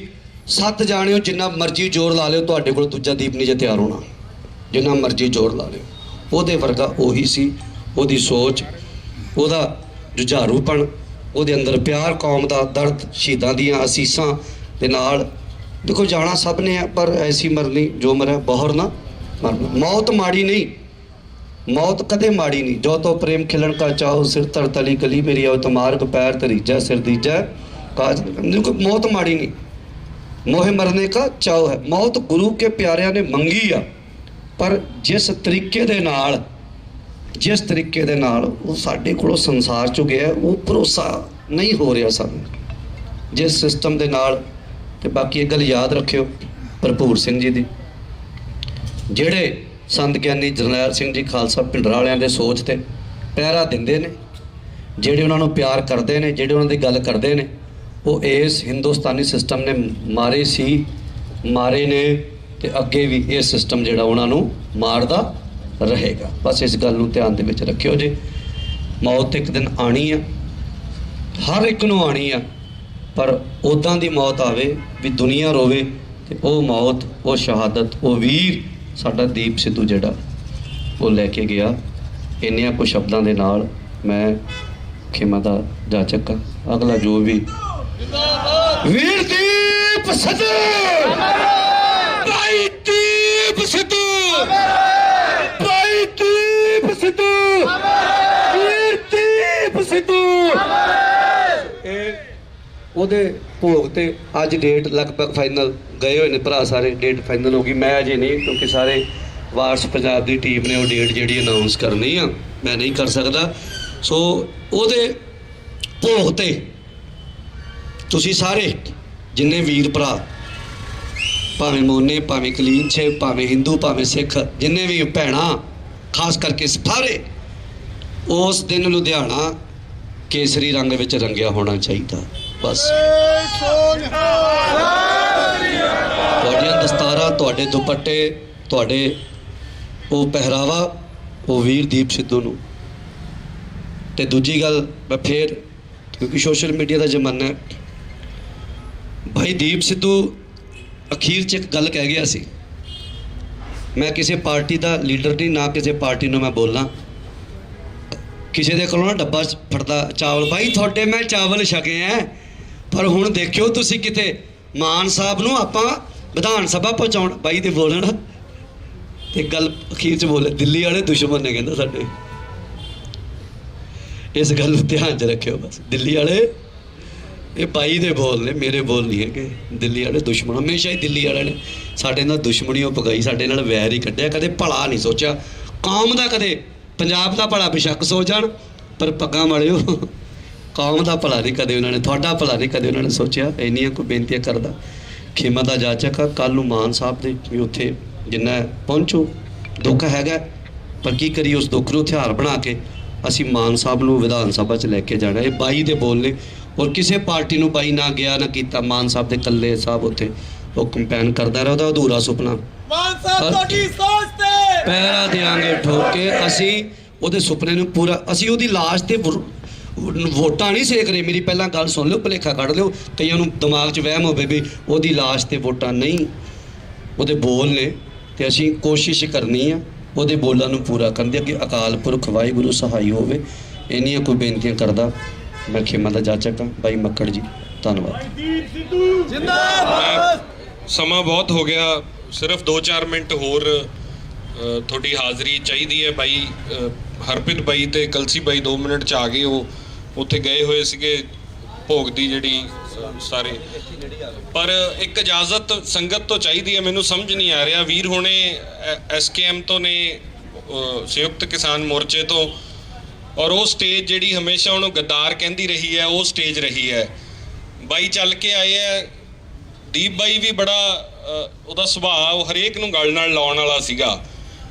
7 ਜਾਣਿਓ ਜਿੰਨਾ ਮਰਜ਼ੀ ਜ਼ੋਰ ਲਾ ਲਿਓ, ਤੁਹਾਡੇ ਕੋਲ ਦੂਜਾ ਦੀਪ ਨਹੀਂ ਜੇ ਤਿਆਰ ਹੋਣਾ, ਜਿੰਨਾ ਮਰਜ਼ੀ ਜ਼ੋਰ ਲਾ ਲਿਓ। ਉਹਦੇ ਵਰਗਾ ਉਹੀ ਸੀ, ਉਹਦੀ ਸੋਚ, ਉਹਦਾ ਜੁਝਾਰੂਪਣ, ਉਹਦੇ ਅੰਦਰ ਪਿਆਰ ਕੌਮ ਦਾ, ਦਰਦ ਸ਼ਹੀਦਾਂ ਦੀਆਂ ਅਸੀਸਾਂ ਦੇ ਨਾਲ। ਦੇਖੋ ਜਾਣਾ ਸਭ ਨੇ ਹੈ, ਪਰ ਐਸੀ ਮਰਨੀ ਜੋ ਮਰਿਆ ਬਹੁਰ ਨਾ ਮਰਨਾ। ਮੌਤ ਮਾੜੀ ਨਹੀਂ, ਮੌਤ ਕਦੇ ਮਾੜੀ ਨਹੀਂ। ਜੋ ਤੋ ਪ੍ਰੇਮ ਖਿਲਣ ਕਾ ਚਾਹੋ, ਸਿਰ ਧਰ ਤਲੀ ਗਲੀ ਮੇਰੀ ਆਓ ਤਮਾਰਕ ਪੈਰ ਤਰੀਜਾ ਸਿਰ ਦੀਜਾ ਕਾਜ। ਮੌਤ ਮਾੜੀ ਨਹੀਂ, ਮੋਹੇ ਮਰਨੇ ਕਾ ਚਾਹੋ ਹੈ। ਮੌਤ ਗੁਰੂ ਕੇ ਪਿਆਰਿਆਂ ਨੇ ਮੰਗੀ ਆ, ਪਰ ਜਿਸ ਤਰੀਕੇ ਦੇ ਨਾਲ ਉਹ ਸਾਡੇ ਕੋਲੋਂ ਸੰਸਾਰ 'ਚੋਂ ਗਿਆ, ਉਹ ਭਰੋਸਾ ਨਹੀਂ ਹੋ ਰਿਹਾ ਸਾਨੂੰ ਜਿਸ ਸਿਸਟਮ ਦੇ ਨਾਲ। ਤੇ ਬਾਕੀ ਇਹ ਗੱਲ ਯਾਦ ਰੱਖਿਓ ਭਰਪੂਰ ਸਿੰਘ ਜੀ ਦੀ, ਜਿਹੜੇ ਸੰਤ ਗਿਆਨੀ ਜਰਨੈਲ ਸਿੰਘ ਜੀ ਖਾਲਸਾ ਭਿੰਡਰਾਂ ਵਾਲਿਆਂ ਦੇ ਸੋਚ ਤੇ ਪਹਿਰਾ ਦਿੰਦੇ ਨੇ, ਜਿਹੜੇ ਉਹਨਾਂ ਨੂੰ ਪਿਆਰ ਕਰਦੇ ਨੇ, ਜਿਹੜੇ ਉਹਨਾਂ ਦੀ ਗੱਲ ਕਰਦੇ ਨੇ, ਉਹ ਇਸ ਹਿੰਦੁਸਤਾਨੀ ਸਿਸਟਮ ਨੇ ਮਾਰੇ ਨੇ, ਤੇ ਅੱਗੇ ਵੀ ਇਹ ਸਿਸਟਮ ਜਿਹੜਾ ਉਹਨਾਂ ਨੂੰ ਮਾਰਦਾ ਰਹੇਗਾ। ਬਸ ਇਸ ਗੱਲ ਨੂੰ ਧਿਆਨ ਦੇ ਵਿੱਚ ਰੱਖਿਓ ਜੀ। ਮੌਤ ਇੱਕ ਦਿਨ ਆਣੀ ਆ, ਹਰ ਇੱਕ ਨੂੰ ਆਣੀ ਆ, ਪਰ ਉੱਦਾਂ ਦੀ ਮੌਤ ਆਵੇ ਵੀ ਦੁਨੀਆ ਰੋਵੇ, ਤੇ ਉਹ ਮੌਤ, ਉਹ ਸ਼ਹਾਦਤ, ਉਹ ਵੀਰ ਸਾਡਾ ਦੀਪ ਸਿੱਧੂ ਜਿਹੜਾ ਉਹ ਲੈ ਕੇ ਗਿਆ। ਇੰਨਿਆਂ ਕੁ ਸ਼ਬਦਾਂ ਦੇ ਨਾਲ ਮੈਂ ਖਿਮਾ ਦਾ ਜਾਚਕ ਹਾਂ। ਅਗਲਾ ਜੋ ਵੀ ਵੀਰ ਦੀਪ ਸਿੱਧੂ, ਭਾਈ ਦੀਪ ਸਿੱਧੂ, ਭਾਈ ਦੀਪ ਸਿੱਧੂ, ਵੀਰ ਦੀਪ ਸਿੱਧੂ। ਉਹਦੇ ਭੋਗ ਤੇ ਅੱਜ ਡੇਟ ਲਗਭਗ ਫਾਈਨਲ ਗਏ ਹੋਏ ਨੇ ਭਰਾ ਸਾਰੇ, ਡੇਟ ਫਾਈਨਲ ਹੋ ਗਈ। ਮੈਂ ਅਜੇ ਨਹੀਂ, ਕਿਉਂਕਿ ਸਾਰੇ ਵਾਰਸ ਪੰਜਾਬ ਦੀ ਟੀਮ ਨੇ ਉਹ ਡੇਟ ਜਿਹੜੀ ਅਨਾਉਂਸ ਕਰਨੀ ਆ, ਮੈਂ ਨਹੀਂ ਕਰ ਸਕਦਾ। ਸੋ ਉਹਦੇ ਭੋਗ ਤੇ ਤੁਸੀਂ ਸਾਰੇ ਜਿੰਨੇ ਵੀਰ ਭਰਾ, ਭਾਵੇਂ ਮੋਨੇ, ਭਾਵੇਂ ਕਲੀਨਛੇ, ਭਾਵੇਂ ਹਿੰਦੂ, ਭਾਵੇਂ ਸਿੱਖ, ਜਿੰਨੇ ਵੀ ਭੈਣਾਂ, ਖਾਸ ਕਰਕੇ ਸਾਰੇ, ਉਸ ਦਿਨ ਲੁਧਿਆਣਾ ਕੇਸਰੀ ਰੰਗ ਵਿੱਚ ਰੰਗਿਆ ਹੋਣਾ ਚਾਹੀਦਾ। ਬਸ ਤੁਹਾਡੀਆਂ ਦਸਤਾਰਾਂ, ਤੁਹਾਡੇ ਦੁਪੱਟੇ, ਤੁਹਾਡੇ ਉਹ ਪਹਿਰਾਵਾ, ਉਹ ਵੀਰ ਦੀਪ ਸਿੱਧੂ ਨੂੰ। ਤੇ ਦੂਜੀ ਗੱਲ, ਮੈਂ ਫੇਰ, ਕਿਉਂਕਿ ਸੋਸ਼ਲ ਮੀਡੀਆ ਦਾ ਜ਼ਮਾਨਾ ਹੈ, ਭਾਈ ਦੀਪ ਸਿੱਧੂ ਅਖੀਰ 'ਚ ਇੱਕ ਗੱਲ ਕਹਿ ਗਿਆ ਸੀ, ਮੈਂ ਕਿਸੇ ਪਾਰਟੀ ਦਾ ਲੀਡਰ ਨਹੀਂ, ਨਾ ਕਿਸੇ ਪਾਰਟੀ ਨੂੰ ਮੈਂ ਬੋਲਾਂ, ਕਿਸੇ ਦੇ ਕੋਲੋਂ ਨਾ ਡੱਬਾ ਫੜਦਾ ਚਾਵਲ, ਭਾਈ ਤੁਹਾਡੇ ਮੈਂ ਚਾਵਲ ਛਕੇ ਐ, ਪਰ ਹੁਣ ਦੇਖਿਓ ਤੁਸੀਂ ਕਿਤੇ ਮਾਨ ਸਾਹਿਬ ਨੂੰ ਆਪਾਂ ਵਿਧਾਨ ਸਭਾ ਪਹੁੰਚਾਉਣ, ਬਾਈ ਦੇ ਬੋਲਣ। ਤੇ ਗੱਲ ਅਖੀਰ 'ਚ ਬੋਲੇ, ਦਿੱਲੀ ਵਾਲੇ ਦੁਸ਼ਮਣ ਨੇ ਕਹਿੰਦਾ ਸਾਡੇ। ਇਸ ਗੱਲ ਨੂੰ ਧਿਆਨ 'ਚ ਰੱਖਿਓ ਬਸ। ਦਿੱਲੀ ਵਾਲੇ, ਇਹ ਬਾਈ ਦੇ ਬੋਲ ਨੇ, ਮੇਰੇ ਬੋਲ ਨਹੀਂ ਹੈਗੇ। ਦਿੱਲੀ ਵਾਲੇ ਦੁਸ਼ਮਣ, ਹਮੇਸ਼ਾ ਹੀ ਦਿੱਲੀ ਵਾਲਿਆਂ ਨੇ ਸਾਡੇ ਨਾਲ ਦੁਸ਼ਮਣੀ ਉਹ ਪਕਾਈ, ਸਾਡੇ ਨਾਲ ਵੈਰ ਹੀ ਕੱਢਿਆ, ਕਦੇ ਭਲਾ ਨਹੀਂ ਸੋਚਿਆ ਕੌਮ ਦਾ, ਕਦੇ ਪੰਜਾਬ ਦਾ ਭਲਾ ਬੇਸ਼ੱਕ ਸੋਚ ਜਾਣ, ਪਰ ਪੱਗਾਂ ਵਾਲਿਓ ਕੌਮ ਦਾ ਭਲਾ ਨਹੀਂ ਕਦੇ ਉਹਨਾਂ ਨੇ, ਤੁਹਾਡਾ ਭਲਾ ਨਹੀਂ ਕਦੇ ਉਹਨਾਂ ਨੇ ਸੋਚਿਆ। ਇੰਨੀਆਂ ਕੋਈ ਬੇਨਤੀਆਂ ਕਰਦਾ। ਖੇਮਾ ਦਾ ਜਾਚਕ ਆ, ਕੱਲ੍ਹ ਨੂੰ ਮਾਨ ਸਾਹਿਬ ਦੇ ਵੀ ਉੱਥੇ ਜਿੰਨਾ ਪਹੁੰਚੋ, ਦੁੱਖ ਹੈਗਾ, ਪਰ ਕੀ ਕਰੀਏ, ਉਸ ਦੁੱਖ ਨੂੰ ਹਥਿਆਰ ਬਣਾ ਕੇ ਅਸੀਂ ਮਾਨ ਸਾਹਿਬ ਨੂੰ ਵਿਧਾਨ ਸਭਾ 'ਚ ਲੈ ਕੇ ਜਾਣਾ। ਇਹ ਬਾਈ ਦੇ ਬੋਲ ਨੇ, ਔਰ ਕਿਸੇ ਪਾਰਟੀ ਨੂੰ ਬਾਈ ਨਾ ਗਿਆ ਨਾ ਕੀਤਾ। ਮਾਨ ਸਾਹਿਬ ਦੇ ਇਕੱਲੇ ਸਾਹਿਬ ਉੱਥੇ ਉਹ ਕੰਪੇਨ ਕਰਦਾ ਰਿਹਾ, ਉਹਦਾ ਅਧੂਰਾ ਸੁਪਨਾ। ਮਾਨ ਸਾਹਿਬ ਤੁਹਾਡੀ ਸੋਚ ਤੇ ਪਹਿਰਾ ਦਿਆਂਗੇ ਠੋਕ ਕੇ, ਅਸੀਂ ਉਹਦੇ ਸੁਪਨੇ ਨੂੰ ਪੂਰਾ, ਅਸੀਂ ਉਹਦੀ ਲਾਸ਼ ਤੇ ਵੋਟਾਂ ਨਹੀਂ ਸੇਕ ਰਹੇ। ਮੇਰੀ ਪਹਿਲਾਂ ਗੱਲ ਸੁਣ ਲਿਓ, ਭੁਲੇਖਾ ਕੱਢ ਲਿਓ, ਕਈਆਂ ਨੂੰ ਦਿਮਾਗ 'ਚ ਵਹਿਮ ਹੋਵੇ ਵੀ ਉਹਦੀ ਲਾਸ਼ ਤੇ ਵੋਟਾਂ ਨਹੀਂ। ਉਹਦੇ ਬੋਲ ਨੇ ਤੇ ਅਸੀਂ ਕੋਸ਼ਿਸ਼ ਕਰਨੀ ਆ ਉਹਦੇ ਬੋਲਾਂ ਨੂੰ ਪੂਰਾ ਕਰਨ ਦੀ। ਅੱਗੇ ਅਕਾਲ ਪੁਰਖ ਵਾਹਿਗੁਰੂ ਸਹਾਈ ਹੋਵੇ। ਇੰਨੀਆਂ ਕੋਈ ਬੇਨਤੀਆਂ ਕਰਦਾ ਮੈਂ ਖੇਮਾ ਦਾ ਜਾਚਕ ਹਾਂ। ਬਾਈ ਮੱਕੜ ਜੀ ਧੰਨਵਾਦ। ਸਮਾਂ ਬਹੁਤ ਹੋ ਗਿਆ, ਸਿਰਫ 2-4 ਮਿੰਟ ਹੋਰ ਤੁਹਾਡੀ ਹਾਜ਼ਰੀ ਚਾਹੀਦੀ ਹੈ। ਬਾਈ ਹਰਪ੍ਰੀਤ ਬਾਈ ਤੇ ਕਲਸੀ ਬਾਈ 2 ਮਿੰਟ 'ਚ ਆ ਗਏ। ਉਹ ਉੱਥੇ ਗਏ ਹੋਏ ਸੀਗੇ ਭੋਗ ਦੀ ਜਿਹੜੀ ਸਾਰੇ, ਪਰ ਇੱਕ ਇਜਾਜ਼ਤ ਸੰਗਤ ਤੋਂ ਚਾਹੀਦੀ ਹੈ। ਮੈਨੂੰ ਸਮਝ ਨਹੀਂ ਆ ਰਿਹਾ, ਵੀਰ ਹੁਣੇ SKM ਤੋਂ ਨੇ, ਸੰਯੁਕਤ ਕਿਸਾਨ ਮੋਰਚੇ ਤੋਂ, ਔਰ ਉਹ ਸਟੇਜ ਜਿਹੜੀ ਹਮੇਸ਼ਾ ਉਹਨੂੰ ਗੱਦਾਰ ਕਹਿੰਦੀ ਰਹੀ ਹੈ ਉਹ ਸਟੇਜ ਰਹੀ ਹੈ। ਬਾਈ ਚੱਲ ਕੇ ਆਏ ਹੈ। ਦੀਪ ਬਾਈ ਵੀ ਬੜਾ ਉਹਦਾ ਸੁਭਾਅ ਉਹ ਹਰੇਕ ਨੂੰ ਗੱਲ ਨਾਲ ਲਾਉਣ ਵਾਲਾ ਸੀਗਾ।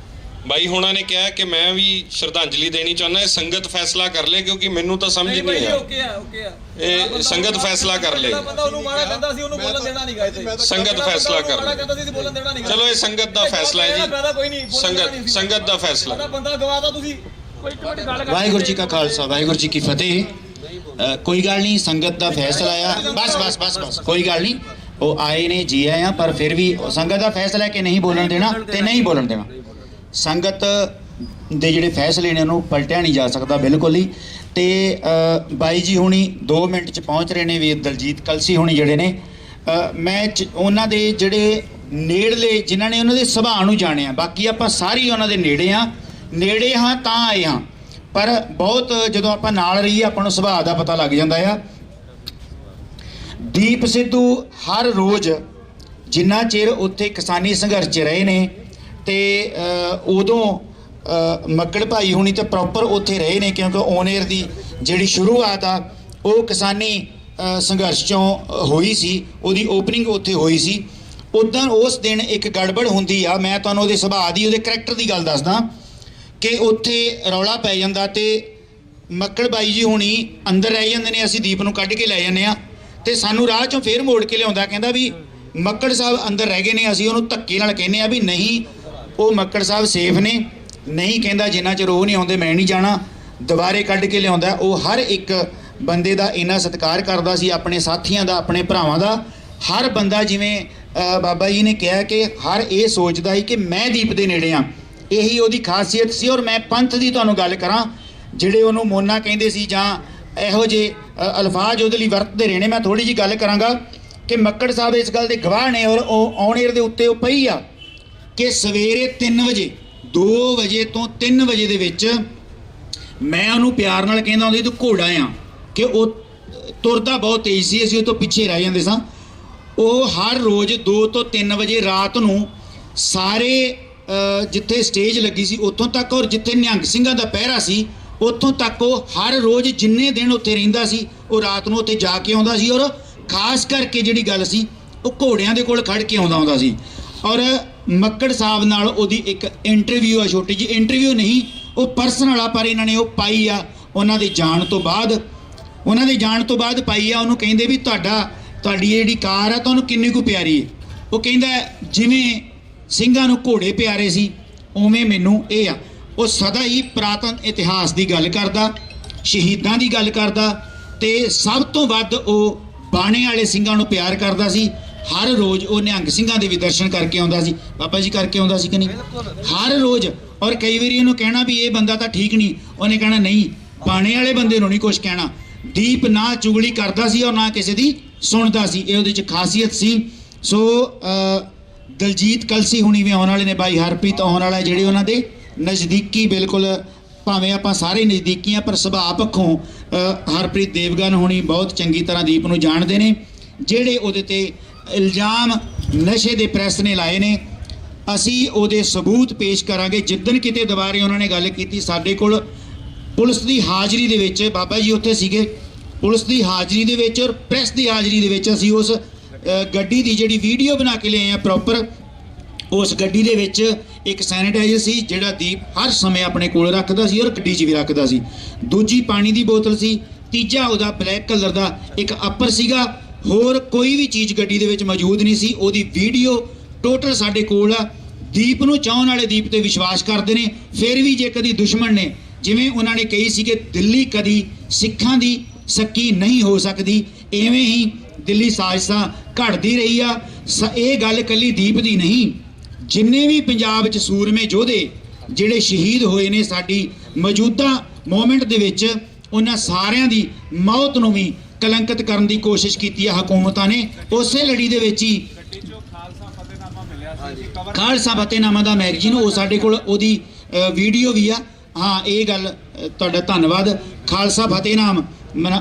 ਬਾਈ ਹੁਣਾਂ ਨੇ ਕਿਹਾ ਕਿ ਮੈਂ ਵੀ ਸ਼ਰਧਾਂਜਲੀ ਦੇਣੀ ਚਾਹੁੰਦਾ। ਇਹ ਸੰਗਤ ਫੈਸਲਾ ਕਰ ਲੇ, ਕਿਉਂਕਿ ਮੈਨੂੰ ਤਾਂ ਸਮਝ ਨਹੀਂ ਆਇਆ। ਇਹ ਸੰਗਤ ਫੈਸਲਾ ਕਰ ਲੇ, ਸੰਗਤ ਫੈਸਲਾ ਕਰ ਲੇ। ਚਲੋ ਇਹ ਸੰਗਤ ਦਾ ਫੈਸਲਾ ਹੈ ਜੀ, ਸੰਗਤ ਦਾ ਫੈਸਲਾ। ਵਾਹਿਗੁਰੂ ਜੀ ਕਾ ਖਾਲਸਾ ਵਾਹਿਗੁਰੂ ਜੀ ਕੀ ਫਤਿਹ। ਕੋਈ ਗੱਲ ਨਹੀਂ, ਸੰਗਤ ਦਾ ਫੈਸਲਾ ਆ। ਬਸ ਕੋਈ ਗੱਲ ਨਹੀਂ, ਉਹ ਆਏ ਨੇ ਜੀ ਆਏ ਆ, ਪਰ ਫਿਰ ਵੀ ਸੰਗਤ ਦਾ ਫੈਸਲਾ ਕਿ ਨਹੀਂ ਬੋਲਣ ਦੇਣਾ ਤੇ ਨਹੀਂ ਬੋਲਣ ਦੇਣਾ। ਸੰਗਤ ਦੇ ਜਿਹੜੇ ਫੈਸਲੇ ਨੇ ਉਹਨੂੰ ਪਲਟਿਆ ਨਹੀਂ ਜਾ ਸਕਦਾ ਬਿਲਕੁਲ ਹੀ। ਤੇ ਬਾਈ ਜੀ ਹੁਣੀ 2 ਮਿੰਟ 'ਚ ਪਹੁੰਚ ਰਹੇ ਨੇ। ਵੀਰ ਦਲਜੀਤ ਕਲਸੀ ਹੁਣੀ ਜਿਹੜੇ ਨੇ, ਮੈਂ ਉਹਨਾਂ ਦੇ ਜਿਹੜੇ ਨੇੜਲੇ ਜਿਨ੍ਹਾਂ ਨੇ ਉਹਨਾਂ ਦੇ ਸੁਭਾਅ ਨੂੰ ਜਾਣਿਆ, ਬਾਕੀ ਆਪਾਂ ਸਾਰੇ ਉਹਨਾਂ ਦੇ ਨੇੜੇ ਹਾਂ ਤਾਂ ਆਏ ਹਾਂ, ਪਰ ਬਹੁਤ ਜਦੋਂ ਆਪਾਂ ਨਾਲ ਰਹੀਏ ਆਪਾਂ ਨੂੰ ਸੁਭਾਅ ਦਾ ਪਤਾ ਲੱਗ ਜਾਂਦਾ ਆ। ਦੀਪ ਸਿੱਧੂ ਹਰ ਰੋਜ਼ ਜਿੰਨਾ ਚਿਰ ਉੱਥੇ ਕਿਸਾਨੀ ਸੰਘਰਸ਼ 'ਚ ਰਹੇ ਨੇ ਤੇ ਉਦੋਂ ਮੱਕੜ ਭਾਈ ਹੁਣੀ ਤਾਂ ਪ੍ਰੋਪਰ ਉੱਥੇ ਰਹੇ ਨੇ, ਕਿਉਂਕਿ ਔਨ-에ਅਰ ਦੀ ਜਿਹੜੀ ਸ਼ੁਰੂਆਤ ਆ ਉਹ ਕਿਸਾਨੀ ਸੰਘਰਸ਼ 'ਚੋਂ ਹੋਈ ਸੀ, ਉਹਦੀ ਓਪਨਿੰਗ ਉੱਥੇ ਹੋਈ ਸੀ। ਉੱਦਾਂ ਉਸ ਦਿਨ ਇੱਕ ਗੜਬੜ ਹੁੰਦੀ ਆ। ਮੈਂ ਤੁਹਾਨੂੰ ਉਹਦੇ ਸੁਭਾਅ ਦੀ, ਉਹਦੇ ਕਰੈਕਟਰ ਦੀ ਗੱਲ ਦੱਸਦਾ ਕਿ ਉੱਥੇ ਰੌਲਾ ਪੈ ਜਾਂਦਾ ਤੇ ਮੱਕੜ ਬਾਈ ਜੀ ਹੁਣੀ ਅੰਦਰ ਰਹਿ ਜਾਂਦੇ ਨੇ, ਅਸੀਂ ਦੀਪ ਨੂੰ ਕੱਢ ਕੇ ਲੈ ਜਾਂਦੇ ਆ ਤੇ ਸਾਨੂੰ ਰਾਹ 'ਚੋਂ ਫੇਰ ਮੋੜ ਕੇ ਲਿਆਉਂਦਾ, ਕਹਿੰਦਾ ਵੀ ਮੱਕੜ ਸਾਹਿਬ ਅੰਦਰ ਰਹਿ ਗਏ ਨੇ। ਅਸੀਂ ਉਹਨੂੰ ਧੱਕੇ ਨਾਲ ਕਹਿੰਦੇ ਆ ਵੀ ਨਹੀਂ, ਉਹ ਮੱਕੜ ਸਾਹਿਬ ਸੇਫ ਨੇ। ਨਹੀਂ ਕਹਿੰਦਾ ਜਿੰਨਾ ਚਿਰ ਉਹ ਨਹੀਂ ਆਉਂਦੇ ਮੈਂ ਨਹੀਂ ਜਾਣਾ। ਦੁਬਾਰੇ ਕੱਢ ਕੇ ਲਿਆਉਂਦਾ। ਉਹ ਹਰ ਇੱਕ ਬੰਦੇ ਦਾ ਇੰਨਾ ਸਤਿਕਾਰ ਕਰਦਾ ਸੀ, ਆਪਣੇ ਸਾਥੀਆਂ ਦਾ, ਆਪਣੇ ਭਰਾਵਾਂ ਦਾ। ਹਰ ਬੰਦਾ ਜਿਵੇਂ ਬਾਬਾ ਜੀ ਨੇ ਕਿਹਾ ਕਿ ਹਰ ਇਹ ਸੋਚਦਾ ਸੀ ਕਿ ਮੈਂ ਦੀਪ ਦੇ ਨੇੜੇ ਆ। ਇਹੀ ਉਹਦੀ ਖਾਸੀਅਤ ਸੀ। ਔਰ ਮੈਂ ਪੰਥ ਦੀ ਤੁਹਾਨੂੰ ਗੱਲ ਕਰਾਂ, ਜਿਹੜੇ ਉਹਨੂੰ ਮੋਨਾ ਕਹਿੰਦੇ ਸੀ ਜਾਂ ਇਹੋ ਜਿਹੇ ਅਲਫਾਜ਼ ਉਹਦੇ ਲਈ ਵਰਤਦੇ ਰਹੇ ਨੇ, ਮੈਂ ਥੋੜ੍ਹੀ ਜਿਹੀ ਗੱਲ ਕਰਾਂਗਾ ਕਿ ਮੱਕੜ ਸਾਹਿਬ ਇਸ ਗੱਲ ਦੇ ਗਵਾਹ ਨੇ। ਔਰ ਉਹ ਔਨ-에ਅਰ ਦੇ ਉੱਤੇ ਉਹ ਪਈ ਆ ਕਿ ਸਵੇਰੇ 3 ਵਜੇ 2 ਵਜੇ ਤੋਂ 3 ਵਜੇ ਦੇ ਵਿੱਚ ਮੈਂ ਉਹਨੂੰ ਪਿਆਰ ਨਾਲ ਕਹਿੰਦਾ ਹੁੰਦਾ ਤੂੰ ਘੋੜਾ ਆ, ਕਿ ਉਹ ਤੁਰਦਾ ਬਹੁਤ ਤੇਜ਼ ਸੀ, ਅਸੀਂ ਉਹ ਤੋਂ ਪਿੱਛੇ ਰਹਿ ਜਾਂਦੇ ਸਾਂ। ਉਹ ਹਰ ਰੋਜ਼ 2 ਤੋਂ 3 ਵਜੇ ਰਾਤ ਨੂੰ ਸਾਰੇ ਜਿੱਥੇ ਸਟੇਜ ਲੱਗੀ ਸੀ ਉੱਥੋਂ ਤੱਕ, ਔਰ ਜਿੱਥੇ ਨਿਹੰਗ ਸਿੰਘਾਂ ਦਾ ਪਹਿਰਾ ਸੀ ਉੱਥੋਂ ਤੱਕ ਉਹ ਹਰ ਰੋਜ਼ ਜਿੰਨੇ ਦਿਨ ਉੱਥੇ ਰਹਿੰਦਾ ਸੀ ਉਹ ਰਾਤ ਨੂੰ ਉੱਥੇ ਜਾ ਕੇ ਆਉਂਦਾ ਸੀ। ਔਰ ਖਾਸ ਕਰਕੇ ਜਿਹੜੀ ਗੱਲ ਸੀ ਉਹ ਘੋੜਿਆਂ ਦੇ ਕੋਲ ਖੜ ਕੇ ਆਉਂਦਾ ਸੀ। ਔਰ ਮੱਕੜ ਸਾਹਿਬ ਨਾਲ ਉਹਦੀ ਇੱਕ ਇੰਟਰਵਿਊ ਆ, ਛੋਟੀ ਜਿਹੀ ਇੰਟਰਵਿਊ ਨਹੀਂ, ਉਹ ਪਰਸਨਲ ਆ, ਪਰ ਇਹਨਾਂ ਨੇ ਉਹ ਪਾਈ ਆ ਉਹਨਾਂ ਦੇ ਜਾਣ ਤੋਂ ਬਾਅਦ ਪਾਈ ਆ। ਉਹਨੂੰ ਕਹਿੰਦੇ ਵੀ ਤੁਹਾਡੀ ਜਿਹੜੀ ਕਾਰ ਆ ਤੁਹਾਨੂੰ ਕਿੰਨੀ ਕੁ ਪਿਆਰੀ ਹੈ? ਉਹ ਕਹਿੰਦਾ ਜਿਵੇਂ ਸਿੰਘਾਂ ਨੂੰ ਘੋੜੇ ਪਿਆਰੇ ਸੀ ਉਵੇਂ ਮੈਨੂੰ ਇਹ ਆ। ਉਹ ਸਦਾ ਹੀ ਪੁਰਾਤਨ ਇਤਿਹਾਸ ਦੀ ਗੱਲ ਕਰਦਾ, ਸ਼ਹੀਦਾਂ ਦੀ ਗੱਲ ਕਰਦਾ ਤੇ ਸਭ ਤੋਂ ਵੱਧ ਉਹ ਬਾਣੇ ਵਾਲੇ ਸਿੰਘਾਂ ਨੂੰ ਪਿਆਰ ਕਰਦਾ ਸੀ। ਹਰ ਰੋਜ਼ ਉਹ ਨਿਹੰਗ ਸਿੰਘਾਂ ਦੇ ਵੀ ਦਰਸ਼ਨ ਕਰਕੇ ਆਉਂਦਾ ਸੀ। ਬਾਬਾ ਜੀ ਕਰਕੇ ਆਉਂਦਾ ਸੀ ਕਿ ਨਹੀਂ? ਹਰ ਰੋਜ਼। ਔਰ ਕਈ ਵਾਰੀ ਇਹਨੂੰ ਕਹਿਣਾ ਵੀ ਇਹ ਬੰਦਾ ਤਾਂ ਠੀਕ ਨਹੀਂ, ਉਹਨੇ ਕਹਿਣਾ ਨਹੀਂ, ਬਾਣੇ ਵਾਲੇ ਬੰਦੇ ਨੂੰ ਨਹੀਂ ਕੁਛ ਕਹਿਣਾ। ਦੀਪ ਨਾ ਚੁਗਲੀ ਕਰਦਾ ਸੀ ਔਰ ਨਾ ਕਿਸੇ ਦੀ ਸੁਣਦਾ ਸੀ, ਇਹ ਉਹਦੇ 'ਚ ਖਾਸੀਅਤ ਸੀ। ਸੋ ਦਲਜੀਤ ਕਲਸੀ ਹੁਣੀ ਵੀ ਆਉਣ ਵਾਲੇ ਨੇ, ਬਾਈ ਹਰਪ੍ਰੀਤ ਆਉਣ ਵਾਲਾ, ਜਿਹੜੇ ਉਹਨਾਂ ਦੇ ਨਜ਼ਦੀਕੀ, ਬਿਲਕੁਲ ਭਾਵੇਂ ਆਪਾਂ ਸਾਰੇ ਨਜ਼ਦੀਕੀ ਆ ਪਰ ਸੁਭਾਅ ਪੱਖੋਂ ਹਰਪ੍ਰੀਤ ਦੇਵਗਨ ਹੁਣੀ ਬਹੁਤ ਚੰਗੀ ਤਰ੍ਹਾਂ ਦੀਪ ਨੂੰ ਜਾਣਦੇ ਨੇ। ਜਿਹੜੇ ਉਹਦੇ ਤੇ ਇਲਜ਼ਾਮ ਨਸ਼ੇ ਦੇ ਪ੍ਰੈਸ ਨੇ ਲਾਏ ਨੇ, ਅਸੀਂ ਉਹਦੇ ਸਬੂਤ ਪੇਸ਼ ਕਰਾਂਗੇ। ਜਿੱਦਣ ਕਿਤੇ ਦੁਬਾਰੇ ਉਹਨਾਂ ਨੇ ਗੱਲ ਕੀਤੀ ਸਾਡੇ ਕੋਲ ਪੁਲਿਸ ਦੀ ਹਾਜ਼ਰੀ ਦੇ ਵਿੱਚ, ਬਾਬਾ ਜੀ ਉੱਥੇ ਸੀਗੇ, ਪੁਲਿਸ ਦੀ ਹਾਜ਼ਰੀ ਦੇ ਵਿੱਚ ਔਰ ਪ੍ਰੈਸ ਦੀ ਹਾਜ਼ਰੀ ਦੇ ਵਿੱਚ ਅਸੀਂ ਉਸ ਗੱਡੀ ਦੀ ਜਿਹੜੀ ਵੀਡੀਓ ਬਣਾ ਕੇ ਲਿਆਏ ਆ ਪ੍ਰੋਪਰ। ਉਸ ਗੱਡੀ ਦੇ ਵਿੱਚ ਇੱਕ ਸੈਨੀਟਾਈਜ਼ਰ ਸੀ ਜਿਹੜਾ ਦੀਪ ਹਰ ਸਮੇਂ ਆਪਣੇ ਕੋਲ ਰੱਖਦਾ ਸੀ ਔਰ ਗੱਡੀ 'ਚ ਵੀ ਰੱਖਦਾ ਸੀ। ਦੂਜੀ ਪਾਣੀ ਦੀ ਬੋਤਲ ਸੀ। ਤੀਜਾ ਉਹਦਾ ਬਲੈਕ ਕਲਰ ਦਾ ਇੱਕ ਅੱਪਰ ਸੀਗਾ। ਹੋਰ ਕੋਈ ਵੀ ਚੀਜ਼ ਗੱਡੀ ਦੇ ਵਿੱਚ ਮੌਜੂਦ ਨਹੀਂ ਸੀ। ਉਹਦੀ ਵੀਡੀਓ ਟੋਟਲ ਸਾਡੇ ਕੋਲ ਆ। ਦੀਪ ਨੂੰ ਚਾਹਣ ਵਾਲੇ ਦੀਪ ਤੇ ਵਿਸ਼ਵਾਸ ਕਰਦੇ ਨੇ। ਫਿਰ ਵੀ ਜੇ ਕਦੀ ਦੁਸ਼ਮਣ ਨੇ, ਜਿਵੇਂ ਉਹਨਾਂ ਨੇ ਕਹੀ ਸੀ ਕਿ ਦਿੱਲੀ ਕਦੀ ਸਿੱਖਾਂ ਦੀ ਸੱਕੀ ਨਹੀਂ ਹੋ ਸਕਦੀ, ਇਵੇਂ ਹੀ ਦਿੱਲੀ ਸਾਜ਼ਿਸ਼ਾਂ ਘੜਦੀ ਰਹੀ ਆ। ਇਹ ਗੱਲ ਇਕੱਲੀ ਦੀਪ ਦੀ ਨਹੀਂ, ਜਿੰਨੇ ਵੀ ਪੰਜਾਬ 'ਚ ਸੂਰਮੇ ਯੋਧੇ ਜਿਹੜੇ ਸ਼ਹੀਦ ਹੋਏ ਨੇ ਸਾਡੀ ਮੌਜੂਦਾ ਮੂਵਮੈਂਟ ਦੇ ਵਿੱਚ, ਉਹਨਾਂ ਸਾਰਿਆਂ ਦੀ ਮੌਤ ਨੂੰ ਵੀ ਕਲੰਕਿਤ ਕਰਨ ਦੀ ਕੋਸ਼ਿਸ਼ ਕੀਤੀ ਆ ਹਕੂਮਤਾਂ ਨੇ। ਉਸੇ ਲੜੀ ਦੇ ਵਿੱਚ ਹੀ ਖਾਲਸਾ ਫਤਿਹਨਾਮਾ ਦਾ ਮੈਗਜ਼ੀਨ, ਉਹ ਸਾਡੇ ਕੋਲ ਉਹਦੀ ਵੀਡੀਓ ਵੀ ਆ। ਹਾਂ, ਇਹ ਗੱਲ ਤੁਹਾਡਾ ਧੰਨਵਾਦ। ਖਾਲਸਾ ਫਤਿਹਨਾਮ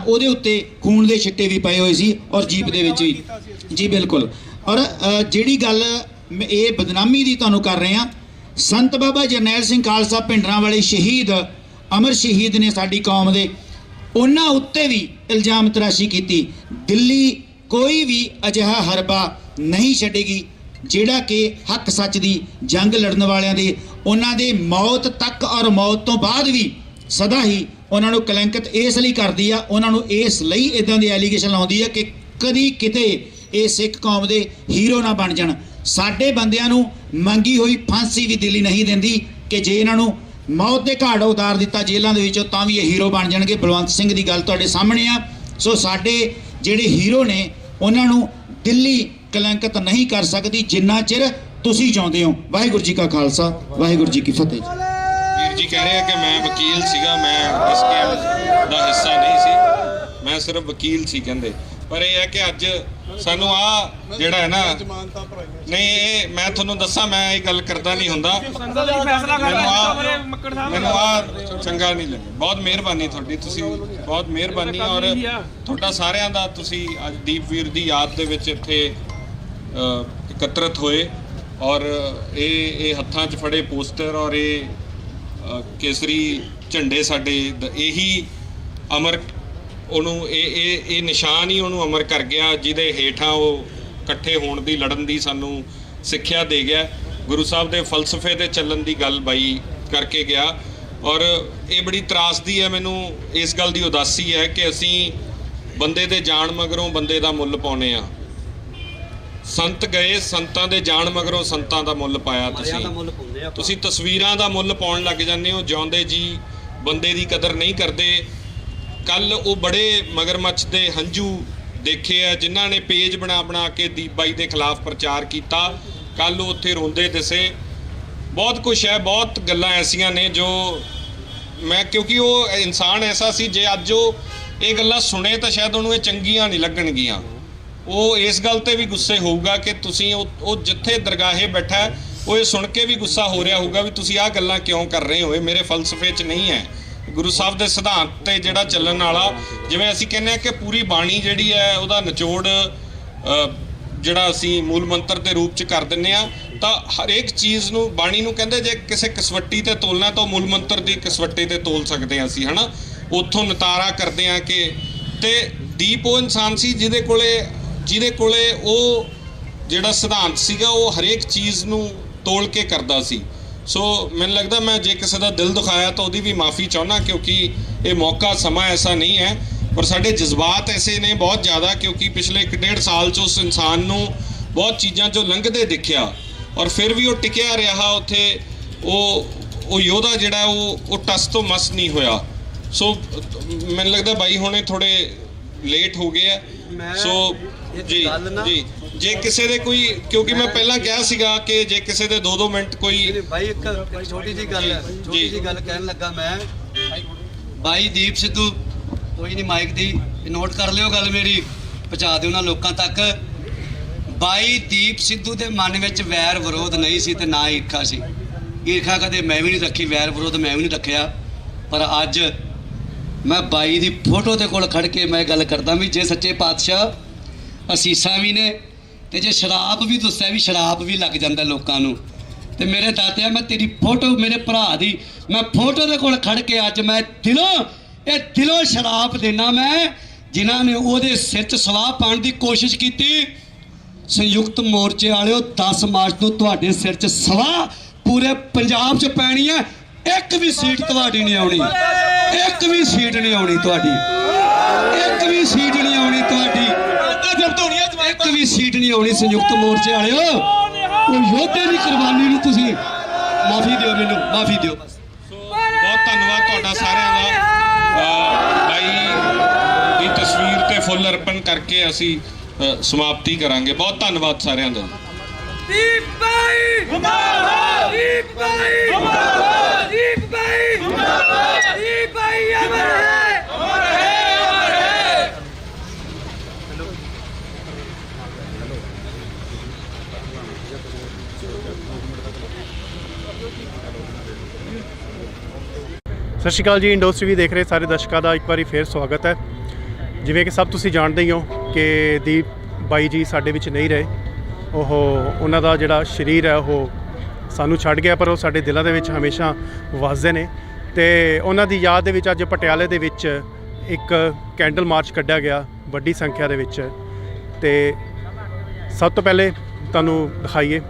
ਉਹਦੇ ਉੱਤੇ ਖੂਨ ਦੇ ਛਿੱਟੇ ਵੀ ਪਏ ਹੋਏ ਸੀ ਔਰ ਜੀਪ ਦੇ ਵਿੱਚ ਵੀ। ਜੀ ਬਿਲਕੁਲ। ਔਰ ਜਿਹੜੀ ਗੱਲ ਇਹ ਬਦਨਾਮੀ ਦੀ ਤੁਹਾਨੂੰ ਕਰ ਰਹੇ ਹਾਂ, ਸੰਤ ਬਾਬਾ ਜਰਨੈਲ ਸਿੰਘ ਖਾਲਸਾ ਭਿੰਡਰਾਂ ਵਾਲੇ ਸ਼ਹੀਦ, ਅਮਰ ਸ਼ਹੀਦ ਨੇ ਸਾਡੀ ਕੌਮ ਦੇ, ਉਹਨਾਂ ਉੱਤੇ ਵੀ ਇਲਜ਼ਾਮ ਤਰਾਸ਼ੀ ਕੀਤੀ। ਦਿੱਲੀ ਕੋਈ ਵੀ ਅਜਿਹਾ ਹਰਬਾ ਨਹੀਂ ਛੱਡੇਗੀ ਜਿਹੜਾ ਕਿ ਹੱਕ ਸੱਚ ਦੀ ਜੰਗ ਲੜਨ ਵਾਲਿਆਂ ਦੇ, ਉਹਨਾਂ ਦੇ ਮੌਤ ਤੱਕ ਔਰ ਮੌਤ ਤੋਂ ਬਾਅਦ ਵੀ ਸਦਾ ਹੀ ਉਹਨਾਂ ਨੂੰ ਕਲੰਕਿਤ ਇਸ ਲਈ ਕਰਦੀ ਆ, ਉਹਨਾਂ ਨੂੰ ਇਸ ਲਈ ਇਦਾਂ ਦੇ ਐਲੀਗੇਸ਼ਨ ਲਾਉਂਦੀ ਆ ਕਿ ਕਦੀ ਕਿਤੇ ਇਹ ਸਿੱਖ ਕੌਮ ਦੇ ਹੀਰੋ ਨਾ ਬਣ ਜਾਣ। ਸਾਡੇ ਬੰਦਿਆਂ ਨੂੰ ਮੰਗੀ ਹੋਈ ਫਾਂਸੀ ਵੀ ਦਿੱਲੀ ਨਹੀਂ ਦਿੰਦੀ ਕਿ ਜੇ ਇਹਨਾਂ ਨੂੰ ਮੌਤ ਦੇ ਘਾਟ ਉਤਾਰ ਦਿੱਤਾ ਜੇਲ੍ਹਾਂ ਦੇ ਵਿੱਚੋਂ ਤਾਂ ਵੀ ਇਹ ਹੀਰੋ ਬਣ ਜਾਣਗੇ। ਬਲਵੰਤ ਸਿੰਘ ਦੀ ਗੱਲ ਤੁਹਾਡੇ ਸਾਹਮਣੇ ਆ। ਸੋ ਸਾਡੇ ਜਿਹੜੇ ਹੀਰੋ ਨੇ ਉਹਨਾਂ ਨੂੰ ਦਿੱਲੀ ਕਲੰਕਿਤ ਨਹੀਂ ਕਰ ਸਕਦੀ ਜਿੰਨਾ ਚਿਰ ਤੁਸੀਂ ਚਾਹੁੰਦੇ ਹੋ। ਵਾਹਿਗੁਰੂ ਜੀ ਕਾ ਖਾਲਸਾ, ਵਾਹਿਗੁਰੂ ਜੀ ਕੀ ਫਤਿਹ। ਵੀਰ ਜੀ ਕਹਿ ਰਹੇ ਆ ਕਿ ਮੈਂ ਵਕੀਲ ਸੀਗਾ, ਮੈਂ ਇਸ ਕੇਸ ਦਾ ਹਿੱਸਾ ਨਹੀਂ ਸੀ, ਮੈਂ ਸਿਰਫ ਵਕੀਲ ਸੀ ਕਹਿੰਦੇ। ਪਰ ਇਹ ਹੈ ਕਿ ਅੱਜ ਸਾਨੂੰ ਆ ਜਿਹੜਾ ਹੈ ਨਾ, ਨਹੀਂ ਇਹ ਮੈਂ ਤੁਹਾਨੂੰ ਦੱਸਾਂ, ਮੈਂ ਇਹ ਗੱਲ ਕਰਦਾ ਨਹੀਂ ਹੁੰਦਾ, ਮੈਨੂੰ ਆ ਚੰਗਾ ਨਹੀਂ ਲੱਗਿਆ। ਬਹੁਤ ਮਿਹਰਬਾਨੀ ਤੁਹਾਡੀ, ਤੁਸੀਂ ਬਹੁਤ ਮਿਹਰਬਾਨੀ। ਔਰ ਤੁਹਾਡਾ ਸਾਰਿਆਂ ਦਾ, ਤੁਸੀਂ ਅੱਜ ਦੀਪਵੀਰ ਦੀ ਯਾਦ ਦੇ ਵਿੱਚ ਇੱਥੇ ਇਕੱਤਰਤ ਹੋਏ ਔਰ ਇਹ ਹੱਥਾਂ 'ਚ ਫੜੇ ਪੋਸਟਰ ਔਰ ਇਹ ਕੇਸਰੀ ਝੰਡੇ ਸਾਡੇ ਇਹੀ ਅਮਰ, ਉਹਨੂੰ ਇਹ ਨਿਸ਼ਾਨ ਹੀ ਉਹਨੂੰ ਅਮਰ ਕਰ ਗਿਆ, ਜਿਹਦੇ ਹੇਠਾਂ ਉਹ ਇਕੱਠੇ ਹੋਣ ਦੀ, ਲੜਨ ਦੀ ਸਾਨੂੰ ਸਿੱਖਿਆ ਦੇ ਗਿਆ। ਗੁਰੂ ਸਾਹਿਬ ਦੇ ਫਲਸਫੇ ਤੇ ਚੱਲਣ ਦੀ ਗੱਲ ਬਾਈ ਕਰਕੇ ਗਿਆ। ਔਰ ਇਹ ਬੜੀ ਤਰਾਸਦੀ ਹੈ ਮੈਨੂੰ, ਇਸ ਗੱਲ ਦੀ ਉਦਾਸੀ ਹੈ ਕਿ ਅਸੀਂ ਬੰਦੇ ਦੇ ਜਾਣ ਮਗਰੋਂ ਬੰਦੇ ਦਾ ਮੁੱਲ ਪਾਉਨੇ ਆ। ਸੰਤ ਗਏ, ਸੰਤਾਂ ਦੇ ਜਾਣ ਮਗਰੋਂ ਸੰਤਾਂ ਦਾ ਮੁੱਲ ਪਾਇਆ। ਤੁਸੀਂ ਤਸਵੀਰਾਂ ਦਾ ਮੁੱਲ ਪਾਉਣ ਲੱਗ ਜਾਂਦੇ ਹੋ, ਜਿਉਂਦੇ ਜੀ ਬੰਦੇ ਦੀ ਕਦਰ ਨਹੀਂ ਕਰਦੇ। ਕੱਲ ਉਹ ਬੜੇ ਮਗਰਮੱਛ ਦੇ ਹੰਝੂ ਦੇਖੇ ਆ ਜਿਨ੍ਹਾਂ ਨੇ ਪੇਜ ਬਣਾ ਕੇ ਦੀਪ ਬਾਈ ਦੇ ਖਿਲਾਫ ਪ੍ਰਚਾਰ ਕੀਤਾ। ਕੱਲ ਉਹ ਉੱਥੇ ਰੋਂਦੇ ਦਿਸੇ। ਬਹੁਤ ਕੁਛ ਹੈ, ਬਹੁਤ ਗੱਲਾਂ ਐਸੀਆਂ ਨੇ ਜੋ ਮੈਂ, ਕਿਉਂਕਿ ਉਹ ਇਨਸਾਨ ਐਸਾ ਸੀ, ਜੇ ਅੱਜ ਉਹ ਇਹ ਗੱਲਾਂ ਸੁਣੇ ਤਾਂ ਸ਼ਾਇਦ ਉਹਨੂੰ ਇਹ ਚੰਗੀਆਂ ਨਹੀਂ ਲੱਗਣਗੀਆਂ। ਉਹ ਇਸ ਗੱਲ ਤੇ ਵੀ ਗੁੱਸੇ ਹੋਊਗਾ ਕਿ ਤੁਸੀਂ ਉਹ ਜਿੱਥੇ ਦਰਗਾਹੇ ਬੈਠਾ ਉਹ ਇਹ ਸੁਣ ਕੇ ਵੀ ਗੁੱਸਾ ਹੋ ਰਿਹਾ ਹੋਊਗਾ ਵੀ ਤੁਸੀਂ ਆਹ ਗੱਲਾਂ ਕਿਉਂ ਕਰ ਰਹੇ ਹੋ, ਇਹ ਮੇਰੇ ਫਲਸਫੇ 'ਚ ਨਹੀਂ ਹੈ। ਗੁਰੂ ਸਾਹਿਬ ਦੇ ਸਿਧਾਂਤ ਤੇ ਜਿਹੜਾ ਚੱਲਣ ਵਾਲਾ, ਜਿਵੇਂ ਅਸੀਂ ਕਹਿੰਦੇ ਹਾਂ ਕਿ ਪੂਰੀ ਬਾਣੀ ਜਿਹੜੀ ਹੈ ਉਹਦਾ ਨਿਚੋੜ ਜਿਹੜਾ ਅਸੀਂ ਮੂਲ ਮੰਤਰ ਦੇ ਰੂਪ 'ਚ ਕਰ ਦਿੰਦੇ ਆ, ਤਾਂ ਹਰੇਕ ਚੀਜ਼ ਨੂੰ ਬਾਣੀ ਨੂੰ ਕਹਿੰਦੇ ਜੇ ਕਿਸੇ ਕਸਵੱਟੀ ਤੇ ਤੋਲਣਾ ਤਾਂ ਮੂਲ ਮੰਤਰ ਦੀ ਕਸਵੱਟੀ ਤੇ ਤੋਲ ਸਕਦੇ ਹਾਂ ਅਸੀਂ, ਹੈ ਨਾ। ਉੱਥੋਂ ਨਿਤਾਰਾ ਕਰਦੇ ਹਾਂ ਕਿ, ਤੇ ਦੀਪ ਉਹ ਇਨਸਾਨ ਸੀ ਜਿਹਦੇ ਕੋਲੇ ਉਹ ਜਿਹੜਾ ਸਿਧਾਂਤ ਸੀਗਾ ਉਹ ਹਰੇਕ ਚੀਜ਼ ਨੂੰ ਤੋਲ ਕੇ ਕਰਦਾ ਸੀ। ਸੋ ਮੈਨੂੰ ਲੱਗਦਾ ਮੈਂ ਜੇ ਕਿਸੇ ਦਾ ਦਿਲ ਦੁਖਾਇਆ ਤਾਂ ਉਹਦੀ ਵੀ ਮਾਫੀ ਚਾਹੁੰਦਾ, ਕਿਉਂਕਿ ਇਹ ਮੌਕਾ ਸਮਾਂ ਐਸਾ ਨਹੀਂ ਹੈ। ਪਰ ਸਾਡੇ ਜਜ਼ਬਾਤ ਐਸੇ ਨੇ ਬਹੁਤ ਜ਼ਿਆਦਾ, ਕਿਉਂਕਿ ਪਿਛਲੇ 1.5 ਸਾਲ 'ਚ ਉਸ ਇਨਸਾਨ ਨੂੰ ਬਹੁਤ ਚੀਜ਼ਾਂ 'ਚੋਂ ਲੰਘਦੇ ਦਿਖਿਆ ਔਰ ਫਿਰ ਵੀ ਉਹ ਟਿਕਿਆ ਰਿਹਾ ਉੱਥੇ। ਉਹ ਯੋਧਾ ਜਿਹੜਾ ਉਹ ਟਸ ਤੋਂ ਮਸ ਨਹੀਂ ਹੋਇਆ। ਸੋ ਮੈਨੂੰ ਲੱਗਦਾ ਬਾਈ ਹੁਣੇ ਥੋੜੇ ਲੇਟ ਹੋ ਗਏ ਆ। ਸੋ ਜੀ ਜੇ ਕਿਸੇ ਦੇ ਕੋਈ, ਕਿਉਂਕਿ ਮੈਂ ਪਹਿਲਾਂ ਕਿਹਾ ਸੀਗਾ ਕਿ ਜੇ ਕਿਸੇ ਦੇ 2-2 ਮਿੰਟ ਕੋਈ ਭਾਈ ਇੱਕ ਛੋਟੀ ਜੀ ਗੱਲ ਹੈ, ਛੋਟੀ ਜੀ ਗੱਲ ਕਹਿਣ ਲੱਗਾ ਮੈਂ। ਬਾਈ ਦੀਪ ਸਿੱਧੂ, ਕੋਈ ਨਹੀਂ ਮਾਈਕ ਦੀ ਨੋਟ ਕਰ ਲਿਓ ਗੱਲ ਮੇਰੀ, ਪਹੁੰਚਾ ਦਿਓ ਉਹਨਾਂ ਲੋਕਾਂ ਤੱਕ। ਬਾਈ ਦੀਪ ਸਿੱਧੂ ਦੇ ਮਨ ਵਿੱਚ ਵੈਰ ਵਿਰੋਧ ਨਹੀਂ ਸੀ ਤੇ ਨਾ ਈਰਖਾ ਸੀ। ਈਰਖਾ ਕਦੇ ਮੈਂ ਵੀ ਨਹੀਂ ਰੱਖੀ, ਵੈਰ ਵਿਰੋਧ ਮੈਂ ਵੀ ਨਹੀਂ ਰੱਖਿਆ। ਪਰ ਅੱਜ ਮੈਂ ਬਾਈ ਦੀ ਫੋਟੋ ਦੇ ਕੋਲ ਖੜ ਕੇ ਮੈਂ ਗੱਲ ਕਰਦਾ ਵੀ ਜੇ ਸੱਚੇ ਪਾਤਸ਼ਾਹ ਅਸੀਸਾਂ ਵੀ ਨੇ ਤੇ ਜੇ ਸ਼ਰਾਬ ਵੀ ਦੱਸਿਆ ਵੀ ਸ਼ਰਾਬ ਵੀ ਲੱਗ ਜਾਂਦਾ ਲੋਕਾਂ ਨੂੰ, ਤੇ ਮੇਰੇ ਦਾਤਿਆ ਮੈਂ ਤੇਰੀ ਫੋਟੋ, ਮੇਰੇ ਭਰਾ ਦੀ ਮੈਂ ਫੋਟੋ ਦੇ ਕੋਲ ਖੜ ਕੇ ਅੱਜ ਮੈਂ ਦਿਲੋਂ ਸ਼ਰਾਬ ਦੇਣਾ ਮੈਂ, ਜਿਨ੍ਹਾਂ ਨੇ ਉਹਦੇ ਸਿਰ 'ਚ ਸਵਾਹ ਪਾਉਣ ਦੀ ਕੋਸ਼ਿਸ਼ ਕੀਤੀ। ਸੰਯੁਕਤ ਮੋਰਚੇ ਵਾਲਿਓ, 10 ਮਾਰਚ ਨੂੰ ਤੁਹਾਡੇ ਸਿਰ 'ਚ ਸਵਾਹ ਪੂਰੇ ਪੰਜਾਬ 'ਚ ਪੈਣੀ ਹੈ। ਇੱਕ ਵੀ ਸੀਟ ਤੁਹਾਡੀ ਨਹੀਂ ਆਉਣੀ, ਇੱਕ ਵੀ ਸੀਟ ਨਹੀਂ ਆਉਣੀ ਤੁਹਾਡੀ, ਇੱਕ ਵੀ ਸੀਟ ਨਹੀਂ ਆਉਣੀ ਤੁਹਾਡੀ, ਇੱਕ ਵੀ ਸੀਟ ਨਹੀਂ ਆਉਣੀ। ਸੰਯੁਕਤ ਮੋਰਚੇ ਵਾਲਿਓ, ਉਹ ਯੋਧੇ ਦੀ ਕੁਰਬਾਨੀ ਨੂੰ ਤੁਸੀਂ ਮਾਫੀ ਦਿਓ, ਮੈਨੂੰ ਮਾਫੀ ਦਿਓ। ਬਹੁਤ ਧੰਨਵਾਦ ਤੁਹਾਡਾ ਸਾਰਿਆਂ ਦਾ। ਬਾਈ ਦੀ ਤਸਵੀਰ ਤੇ ਫੁੱਲ ਅਰਪਣ ਕਰਕੇ ਅਸੀਂ ਸਮਾਪਤੀ ਕਰਾਂਗੇ। ਬਹੁਤ ਧੰਨਵਾਦ ਸਾਰਿਆਂ ਦਾ। ਦੀਪ ਬਾਈ ਜਿੰਦਾਬਾਦ, ਦੀਪ ਬਾਈ ਜਿੰਦਾਬਾਦ, ਦੀਪ ਬਾਈ ਜਿੰਦਾਬਾਦ, ਦੀਪ ਬਾਈ ਅਮਰ ਹੈ, ਅਮਰ ਹੈ, ਅਮਰ ਹੈ। ਸਤਿ ਸ਼੍ਰੀ ਅਕਾਲ ਜੀ। ਇੰਡੋਸ ਟੀਵੀ ਦੇਖ ਰਹੇ ਸਾਰੇ ਦਰਸ਼ਕਾਂ ਦਾ ਇੱਕ ਵਾਰੀ ਫੇਰ ਸਵਾਗਤ ਹੈ। ਜਿਵੇਂ ਕਿ ਸਭ ਤੁਸੀਂ ਜਾਣਦੇ ਹੀ ਹੋ ਕਿ ਦੀਪ ਬਾਈ ਜੀ ਸਾਡੇ ਵਿੱਚ ਨਹੀਂ ਰਹੇ। ਉਹਨਾਂ ਦਾ ਜਿਹੜਾ ਸਰੀਰ ਹੈ ਉਹ ਸਾਨੂੰ ਛੱਡ ਗਿਆ, ਪਰ ਉਹ ਸਾਡੇ ਦਿਲਾਂ ਦੇ ਵਿੱਚ ਹਮੇਸ਼ਾ ਵਸਦੇ ਨੇ। ਤੇ ਉਹਨਾਂ ਦੀ ਯਾਦ ਦੇ ਵਿੱਚ ਅੱਜ ਪਟਿਆਲੇ ਦੇ ਵਿੱਚ ਇੱਕ ਕੈਂਡਲ ਮਾਰਚ ਕੱਢਿਆ ਗਿਆ ਵੱਡੀ ਸੰਖਿਆ ਦੇ ਵਿੱਚ। ਤੇ ਸਭ ਤੋਂ ਪਹਿਲੇ ਤੁਹਾਨੂੰ ਦਿਖਾਈਏ,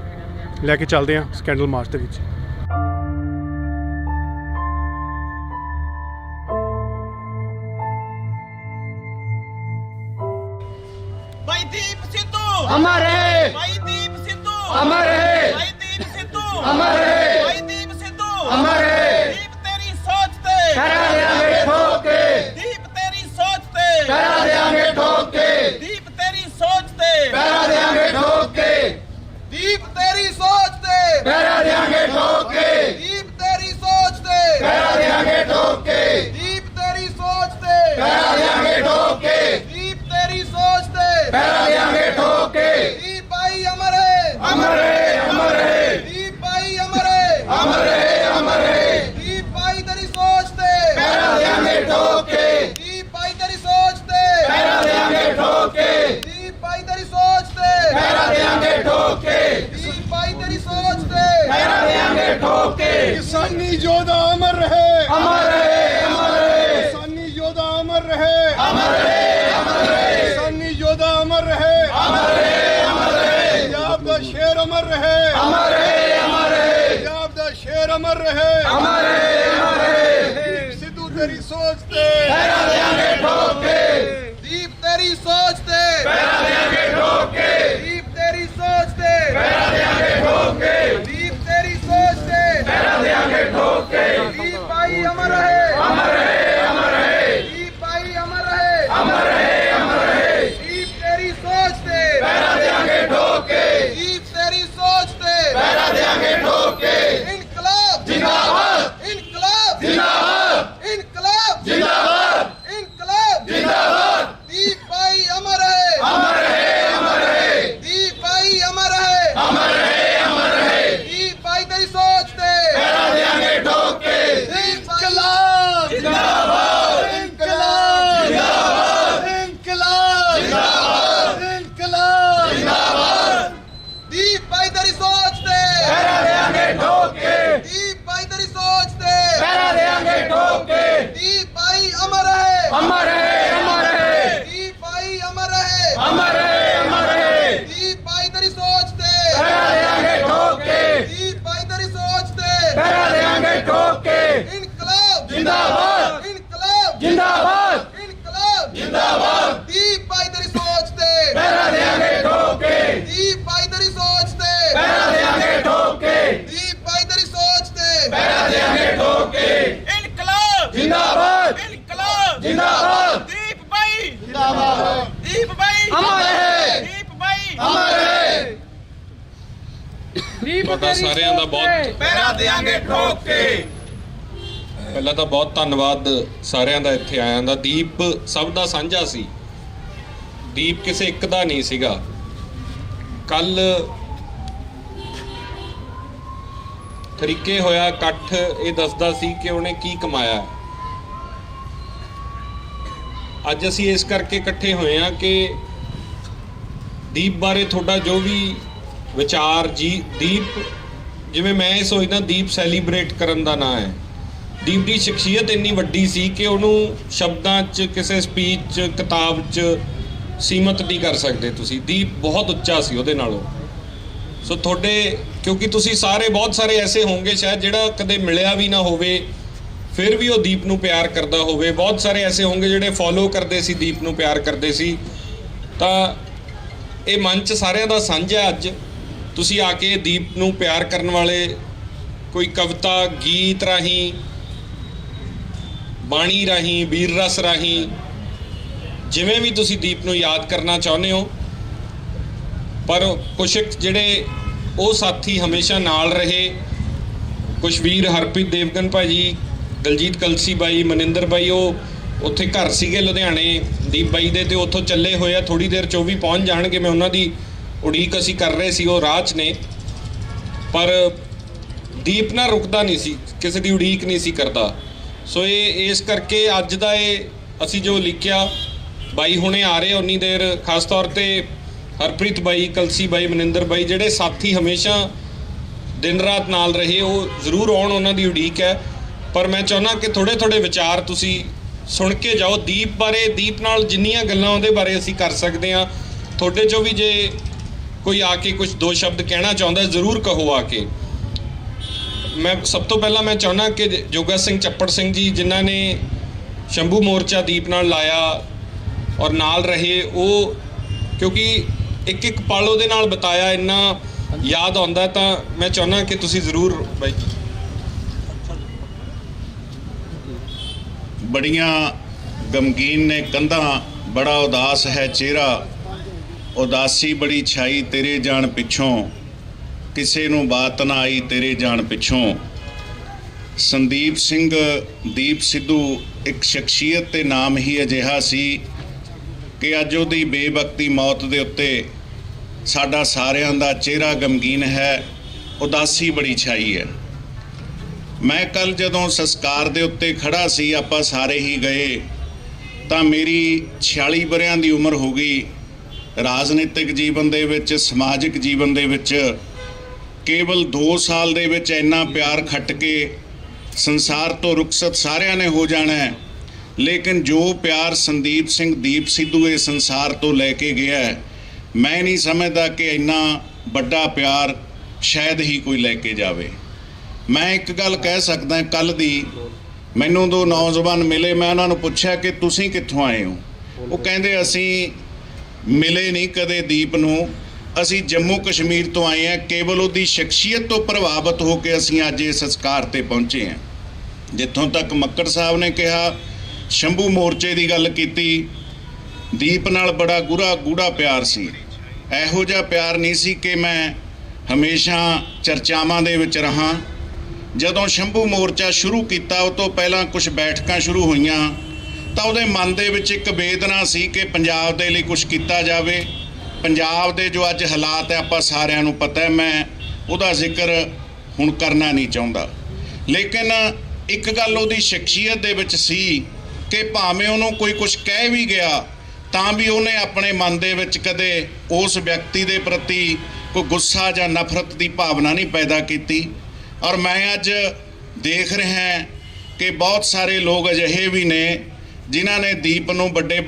ਲੈ ਕੇ ਚੱਲਦੇ ਹਾਂ ਉਸ ਕੈਂਡਲ ਮਾਰਚ ਦੇ ਵਿੱਚ। ਭਾਈ ਦੀਪ ਸਿੱਧੂ अमर है, ਭਾਈ ਦੀਪ ਸਿੱਧੂ अमर है, ਭਾਈ ਦੀਪ ਸਿੱਧੂ अमर है, ਭਾਈ ਦੀਪ ਸਿੱਧੂ अमर है। ਦੀਪ ਤੇਰੀ ਸੋਚ ਤੇ करा देंगे ठोक के, ਦੀਪ ਤੇਰੀ ਸੋਚ ਤੇ करा देंगे ठोक के, ਦੀਪ ਤੇਰੀ ਸੋਚ ਤੇ करा देंगे ठोक के, ਦੀਪ ਤੇਰੀ ਸੋਚ ਤੇ करा देंगे ठोक के, ਦੀਪ ਤੇਰੀ ਸੋਚ ਤੇ करा देंगे ठोक के, ਦੀਪ ਤੇਰੀ ਸੋਚ ਤੇ करा देंगे ठोक के, ਦੀਪ ਤੇਰੀ ਸੋਚ ਤੇ करा देंगे ठोक के। ਦੀਪ ਭਾਈ ਅਮਰ ਹੈ, अमर है, अमर है, ਦੀਪ ਭਾਈ ਅਮਰ ਹੈ, अमर है, अमर है। ਦੀਪ ਭਾਈ ਤੇਰੀ ਸੋਚ ਤੇ करा देंगे ठोक के, ਦੀਪ ਭਾਈ ਤੇਰੀ ਸੋਚ ਤੇ करा देंगे ठोक के, ਦੀਪ ਭਾਈ ਤੇਰੀ ਸੋਚ ਤੇ करा देंगे ठोक के, ਦੀਪ ਭਾਈ ਤੇਰੀ ਸੋਚ ਤੇ करा देंगे ठोक के। किसानी योद्धा अमर रहे, अमर है, अमर है, किसानी योद्धा अमर रहे, अमर है, अमर है, किसानी योद्धा अमर रहे, अमर है, अमर है, पंजाब दा शेर अमर रहे, अमर है, अमर है, पंजाब दा शेर अमर रहे। अमर है, अमर है। सिद्धू तेरी सोच ते करा देंगे ठोक के, ਦੀਪ ਤੇਰੀ ਸੋਚ ਤੇ करा देंगे ठोक के, ਦੀਪ ਤੇਰੀ ਸੋਚ ਤੇ करा देंगे ठोक के, ਦੀਪ ਤੇਰੀ ਸੋਚ ਤੇ करा देंगे ठोक के। ਦੀਪ ਭਾਈ ਅਮਰ ਹੈ, अमर है, अमर है, ਦੀਪ ਭਾਈ ਅਮਰ ਹੈ, अमर है, अमर है, ਦੀਪ ਤੇਰੀ ਸੋਚ ਤੇ करा देंगे ठोक के, ਦੀਪ ਤੇਰੀ ਸੋਚ ਤੇ करा देंगे ठोक के। ਇਨਕਲਾਬ जिंदाबाद, ਇਨਕਲਾਬ जिंदाबाद, ਇਨਕਲਾਬ जिंदाबाद, ਇਨਕਲਾਬ जिंदाबाद। ਦੀਪ ਭਾਈ ਅਮਰ ਹੈ, अमर है, अमर है, ਦੀਪ ਭਾਈ ਅਮਰ ਹੈ, अमर है, अमर है, ਦੀਪ ਭਾਈ ਤੇਰੀ ਸੋਚ ਤੇ करा देंगे ठोक के। ਇਨਕਲਾਬ जिंदाबाद, ਇਨਕਲਾਬ जिंदाबाद, ਇਨਕਲਾਬ जिंदाबाद, ਇਨਕਲਾਬ जिंदाबाद। ਦੀਪ ਭਾਈ ਤੇਰੀ ਸੋਚ ਤੇ करा देंगे ठोक के, ਦੀਪ ਭਾਈ ਤੇਰੀ ਸੋਚ ਤੇ करा देंगे ठोक के। ਦੀਪ ਭਾਈ ਅਮਰ ਹੈ, अमर है, अमर है, ਦੀਪ ਭਾਈ ਅਮਰ ਹੈ, अमर है, अमर है, ਦੀਪ ਭਾਈ ਤੇਰੀ ਸੋਚ ਤੇ करा देंगे ठोक के, ਦੀਪ ਭਾਈ ਤੇਰੀ ਸੋਚ ਤੇ करा देंगे ठोक के। ਇਨਕਲਾਬ जिंदाबाद, ਇਨਕਲਾਬ जिंदाबाद, ਇਨਕਲਾਬ जिंदाबाद, ਦੀਪ ਭਾਈ ਤੇਰੀ ਸੋਚ ਤੇ करा देंगे ठोक के, ਦੀਪ ਭਾਈ ਤੇਰੀ ਸੋਚ ਤੇ करा देंगे ठोक के, ਦੀਪ ਭਾਈ ਤੇਰੀ ਸੋਚ ਤੇ करा देंगे ठोक के। ਇਨਕਲਾਬ जिंदाबाद, ਇਨਕਲਾਬ जिंदाबाद, ਦੀਪ ਭਾਈ जिंदाबाद। ਦੀਪ ਭਾਈ अमर है, ਦੀਪ ਭਾਈ अमर है, ਤੁਹਾਡਾ ਸਾਰਿਆਂ ਦਾ ਬਹੁਤ ਪਹਿਰਾ ਦੇਾਂਗੇ ਠੋਕ ਕੇ। ਪਹਿਲਾਂ ਤਾਂ ਬਹੁਤ ਧੰਨਵਾਦ ਸਾਰਿਆਂ ਦਾ ਇੱਥੇ ਆਇਆਂ ਦਾ। ਦੀਪ ਸਭ ਦਾ ਸਾਂਝਾ ਸੀ, ਦੀਪ ਕਿਸੇ ਇੱਕ ਦਾ ਨਹੀਂ ਸੀਗਾ। ਕੱਲ ਤਰੀਕੇ ਹੋਇਆ ਇਕੱਠ, ਇਹ ਦੱਸਦਾ ਸੀ ਕਿ ਉਹਨੇ ਕੀ ਕਮਾਇਆ। ਅੱਜ ਅਸੀਂ ਇਸ ਕਰਕੇ ਇਕੱਠੇ ਹੋਏ ਹਾਂ ਕਿ ਦੀਪ ਬਾਰੇ ਤੁਹਾਡਾ ਜੋ ਵੀ ਵਿਚਾਰ ਜੀ, ਦੀਪ ਜਿਵੇਂ ਮੈਂ ਇਹ ਸੋਚਦਾ ਦੀਪ ਸੈਲੀਬ੍ਰੇਟ ਕਰਨ ਦਾ ਨਾਂ ਹੈ। ਦੀਪ ਦੀ ਸ਼ਖਸੀਅਤ ਇੰਨੀ ਵੱਡੀ ਸੀ ਕਿ ਉਹਨੂੰ ਸ਼ਬਦਾਂ 'ਚ, ਕਿਸੇ ਸਪੀਚ 'ਚ, ਕਿਤਾਬ 'ਚ ਸੀਮਤ ਨਹੀਂ ਕਰ ਸਕਦੇ ਤੁਸੀਂ। ਦੀਪ ਬਹੁਤ ਉੱਚਾ ਸੀ ਉਹਦੇ ਨਾਲੋਂ। ਸੋ ਤੁਹਾਡੇ, ਕਿਉਂਕਿ ਤੁਸੀਂ ਸਾਰੇ ਬਹੁਤ ਸਾਰੇ ਐਸੇ ਹੋਣਗੇ ਸ਼ਾਇਦ ਜਿਹੜਾ ਕਦੇ ਮਿਲਿਆ ਵੀ ਨਾ ਹੋਵੇ, ਫਿਰ ਵੀ ਉਹ ਦੀਪ ਨੂੰ ਪਿਆਰ ਕਰਦਾ ਹੋਵੇ। ਬਹੁਤ ਸਾਰੇ ਐਸੇ ਹੋਣਗੇ ਜਿਹੜੇ ਫੋਲੋ ਕਰਦੇ ਸੀ, ਦੀਪ ਨੂੰ ਪਿਆਰ ਕਰਦੇ ਸੀ। ਤਾਂ ਇਹ ਮੰਚ ਸਾਰਿਆਂ ਦਾ ਸਾਂਝਾ। ਅੱਜ ਤੁਸੀਂ ਆ ਕੇ ਦੀਪ ਨੂੰ ਪਿਆਰ ਕਰਨ ਵਾਲੇ ਕੋਈ ਕਵਿਤਾ, ਗੀਤ ਰਾਹੀਂ, ਬਾਣੀ ਰਾਹੀਂ, ਵੀਰ ਰਸ ਰਾਹੀਂ ਜਿਵੇਂ ਵੀ ਤੁਸੀਂ ਦੀਪ ਨੂੰ ਯਾਦ ਕਰਨਾ ਚਾਹੁੰਦੇ ਹੋ, ਪਰ ਕੁਛ ਜਿਹੜੇ ਉਹ ਸਾਥੀ ਹਮੇਸ਼ਾ ਨਾਲ ਰਹੇ, ਕੁਛ ਵੀਰ ਹਰਪ੍ਰੀਤ ਦੇਵਗਨ ਭਾਜੀ, ਦਲਜੀਤ ਕਲਸੀ ਬਾਈ, ਮਨਿੰਦਰ ਬਾਈ, ਉਹ ਉੱਥੇ ਘਰ ਸੀਗੇ ਲੁਧਿਆਣੇ ਦੀਪ ਬਾਈ ਦੇ, ਤੇ ਉੱਥੋਂ ਚੱਲੇ ਹੋਏ ਆ, ਥੋੜੀ ਦੇਰ 'ਚ ਉਹ ਵੀ ਪਹੁੰਚ ਜਾਣਗੇ। ਮੈਂ ਉਹਨਾਂ ਦੀ ਉਡੀਕ ਅਸੀਂ ਕਰ ਰਹੇ ਸੀ, ਉਹ ਰਾਹ 'ਚ ਨੇ। ਪਰ ਦੀਪ ਨਾ ਰੁਕਦਾ ਨਹੀਂ ਸੀ, ਕਿਸੇ ਦੀ ਉਡੀਕ ਨਹੀਂ ਸੀ ਕਰਦਾ। ਸੋ ਇਹ ਇਸ ਕਰਕੇ ਅੱਜ ਦਾ ਇਹ ਅਸੀਂ ਜੋ ਲਿਖਿਆ, ਬਾਈ ਹੁਣੇ ਆ ਰਹੇ ਉਨੀ ਦੇਰ, ਖਾਸ ਤੌਰ ਤੇ ਹਰਪ੍ਰੀਤ ਬਾਈ, ਕਲਸੀ ਬਾਈ, ਮਨਿੰਦਰ ਬਾਈ, ਜਿਹੜੇ ਸਾਥੀ ਹਮੇਸ਼ਾ ਦਿਨ ਰਾਤ ਨਾਲ ਰਹੇ, ਉਹ ਜ਼ਰੂਰ ਆਉਣ, ਉਹਨਾਂ ਦੀ ਉਡੀਕ ਹੈ। ਪਰ ਮੈਂ ਚਾਹੁੰਦਾ ਕਿ ਥੋੜ੍ਹੇ ਥੋੜ੍ਹੇ ਵਿਚਾਰ ਤੁਸੀਂ ਸੁਣ ਕੇ ਜਾਓ ਦੀਪ ਬਾਰੇ। ਦੀਪ ਨਾਲ ਜਿੰਨੀਆਂ ਗੱਲਾਂ ਉਹਦੇ ਬਾਰੇ ਅਸੀਂ ਕਰ ਸਕਦੇ ਹਾਂ, ਤੁਹਾਡੇ 'ਚੋਂ ਵੀ ਜੇ ਕੋਈ ਆ ਕੇ ਕੁਝ ਦੋ ਸ਼ਬਦ ਕਹਿਣਾ ਚਾਹੁੰਦਾ, ਜ਼ਰੂਰ ਕਹੋ ਆ ਕੇ। ਮੈਂ ਸਭ ਤੋਂ ਪਹਿਲਾਂ ਮੈਂ ਚਾਹੁੰਦਾ ਕਿ ਜੋਗਾ ਸਿੰਘ ਚੱਪੜ ਸਿੰਘ ਜੀ, ਜਿਨ੍ਹਾਂ ਨੇ ਸ਼ੰਭੂ ਮੋਰਚਾ ਦੀਪ ਨਾਲ ਲਾਇਆ ਔਰ ਨਾਲ ਰਹੇ, ਉਹ ਕਿਉਂਕਿ ਇੱਕ ਇੱਕ ਪਲ ਉਹਦੇ ਨਾਲ ਬਿਤਾਇਆ, ਇੰਨਾ ਯਾਦ ਆਉਂਦਾ, ਤਾਂ ਮੈਂ ਚਾਹੁੰਦਾ ਕਿ ਤੁਸੀਂ ਜ਼ਰੂਰ ਬਾਈ। ਬੜੀਆਂ ਗਮਗੀਨ ਨੇ ਕੰਧਾਂ, ਬੜਾ ਉਦਾਸ ਹੈ ਚਿਹਰਾ, ਉਦਾਸੀ ਬੜੀ ਛਾਈ ਤੇਰੇ ਜਾਣ ਪਿੱਛੋਂ, ਕਿਸੇ ਨੂੰ ਬਾਤ ਨਾ ਆਈ ਤੇਰੇ ਜਾਣ ਪਿੱਛੋਂ। ਸੰਦੀਪ ਸਿੰਘ ਦੀਪ ਸਿੱਧੂ ਇੱਕ ਸ਼ਖਸੀਅਤ ਤੇ ਨਾਮ ਹੀ ਅਜਿਹਾ ਸੀ ਕਿ ਅੱਜ ਉਹਦੀ ਬੇਵਕਤੀ ਮੌਤ ਦੇ ਉੱਤੇ ਸਾਡਾ ਸਾਰਿਆਂ ਦਾ ਚਿਹਰਾ ਗਮਗੀਨ ਹੈ, ਉਦਾਸੀ ਬੜੀ ਛਾਈ ਹੈ। ਮੈਂ ਕੱਲ ਜਦੋਂ ਸੰਸਕਾਰ ਦੇ ਉੱਤੇ ਖੜਾ ਸੀ, ਆਪਾਂ ਸਾਰੇ ਹੀ ਗਏ, ਤਾਂ ਮੇਰੀ 46 ਵਰ੍ਹਿਆਂ ਦੀ ਉਮਰ ਹੋ ਗਈ। ਰਾਜਨੀਤਿਕ ਜੀਵਨ ਦੇ ਵਿੱਚ, ਸਮਾਜਿਕ ਜੀਵਨ ਦੇ ਵਿੱਚ ਕੇਵਲ 2 ਸਾਲ ਦੇ ਵਿੱਚ ਇੰਨਾ ਪਿਆਰ ਖੱਟ ਕੇ ਸੰਸਾਰ ਤੋਂ ਰੁਖਸਤ ਸਾਰਿਆਂ ਨੇ ਹੋ ਜਾਣਾ ਹੈ, ਲੇਕਿਨ ਜੋ ਪਿਆਰ ਸੰਦੀਪ ਸਿੰਘ ਦੀਪ ਸਿੱਧੂ ਇਹ ਸੰਸਾਰ ਤੋਂ ਲੈ ਕੇ ਗਿਆ, ਮੈਂ ਨਹੀਂ ਸਮਝਦਾ ਕਿ ਇੰਨਾ ਵੱਡਾ ਪਿਆਰ ਸ਼ਾਇਦ ਹੀ ਕੋਈ ਲੈ ਕੇ ਜਾਵੇ। ਮੈਂ ਇੱਕ ਗੱਲ ਕਹਿ ਸਕਦਾ, ਕੱਲ ਦੀ ਮੈਨੂੰ 2 ਨੌਜਵਾਨ ਮਿਲੇ, ਮੈਂ ਉਹਨਾਂ ਨੂੰ ਪੁੱਛਿਆ ਕਿ ਤੁਸੀਂ ਕਿੱਥੋਂ ਆਏ ਹੋ? ਉਹ ਕਹਿੰਦੇ ਅਸੀਂ ਮਿਲੇ ਨਹੀਂ ਕਦੇ ਦੀਪ ਨੂੰ, ਅਸੀਂ ਜੰਮੂ ਕਸ਼ਮੀਰ ਤੋਂ ਆਏ ਹਾਂ। ਕੇਵਲ ਉਹਦੀ ਸ਼ਖਸੀਅਤ ਤੋਂ ਪ੍ਰਭਾਵਿਤ ਹੋ ਕੇ ਅਸੀਂ ਅੱਜ ਇਸ ਸੰਸਕਾਰ ਤੇ ਪਹੁੰਚੇ ਹਾਂ। ਜਿੱਥੋਂ ਤੱਕ ਮੱਕੜ ਸਾਹਿਬ ਨੇ ਕਿਹਾ, ਸ਼ੰਭੂ ਮੋਰਚੇ ਦੀ ਗੱਲ ਕੀਤੀ, ਦੀਪ ਨਾਲ ਬੜਾ ਗੂੜਾ ਪਿਆਰ ਸੀ। ਇਹੋ ਜਿਹਾ ਪਿਆਰ ਨਹੀਂ ਸੀ ਕਿ ਮੈਂ ਹਮੇਸ਼ਾ ਚਰਚਾਵਾਂ ਦੇ ਵਿੱਚ ਰਹਾ। ਜਦੋਂ ਸ਼ੰਭੂ ਮੋਰਚਾ ਸ਼ੁਰੂ ਕੀਤਾ, ਉਹ ਤੋਂ ਪਹਿਲਾਂ ਕੁਝ ਬੈਠਕਾਂ ਸ਼ੁਰੂ ਹੋਈਆਂ, ਤਾਂ ਉਹਦੇ ਮਨ ਦੇ ਵਿੱਚ ਇੱਕ ਵੇਦਨਾ ਸੀ ਕਿ ਪੰਜਾਬ ਦੇ ਲਈ ਕੁਝ ਕੀਤਾ ਜਾਵੇ। ਪੰਜਾਬ ਦੇ ਜੋ ਅੱਜ ਹਾਲਾਤ ਹੈ, ਆਪਾਂ ਸਾਰਿਆਂ ਨੂੰ ਪਤਾ ਹੈ, ਮੈਂ ਉਹਦਾ ਜ਼ਿਕਰ ਹੁਣ ਕਰਨਾ ਨਹੀਂ ਚਾਹੁੰਦਾ। ਲੇਕਿਨ ਇੱਕ ਗੱਲ ਉਹਦੀ ਸ਼ਖਸੀਅਤ ਦੇ ਵਿੱਚ ਸੀ ਕਿ ਭਾਵੇਂ ਉਹਨੂੰ ਕੋਈ ਕੁਝ ਕਹਿ ਵੀ ਗਿਆ, ਤਾਂ ਵੀ ਉਹਨੇ ਆਪਣੇ ਮਨ ਦੇ ਵਿੱਚ ਕਦੇ ਉਸ ਵਿਅਕਤੀ ਦੇ ਪ੍ਰਤੀ ਕੋਈ ਗੁੱਸਾ ਜਾਂ ਨਫ਼ਰਤ ਦੀ ਭਾਵਨਾ ਨਹੀਂ ਪੈਦਾ ਕੀਤੀ। ਔਰ ਮੈਂ ਅੱਜ ਦੇਖ ਰਿਹਾ ਕਿ ਬਹੁਤ ਸਾਰੇ ਲੋਕ ਅਜਿਹੇ ਵੀ ਨੇ ਜਿਨ੍ਹਾਂ ਨੇ ਦੀਪ ਨੂੰ ਵੱਡੇ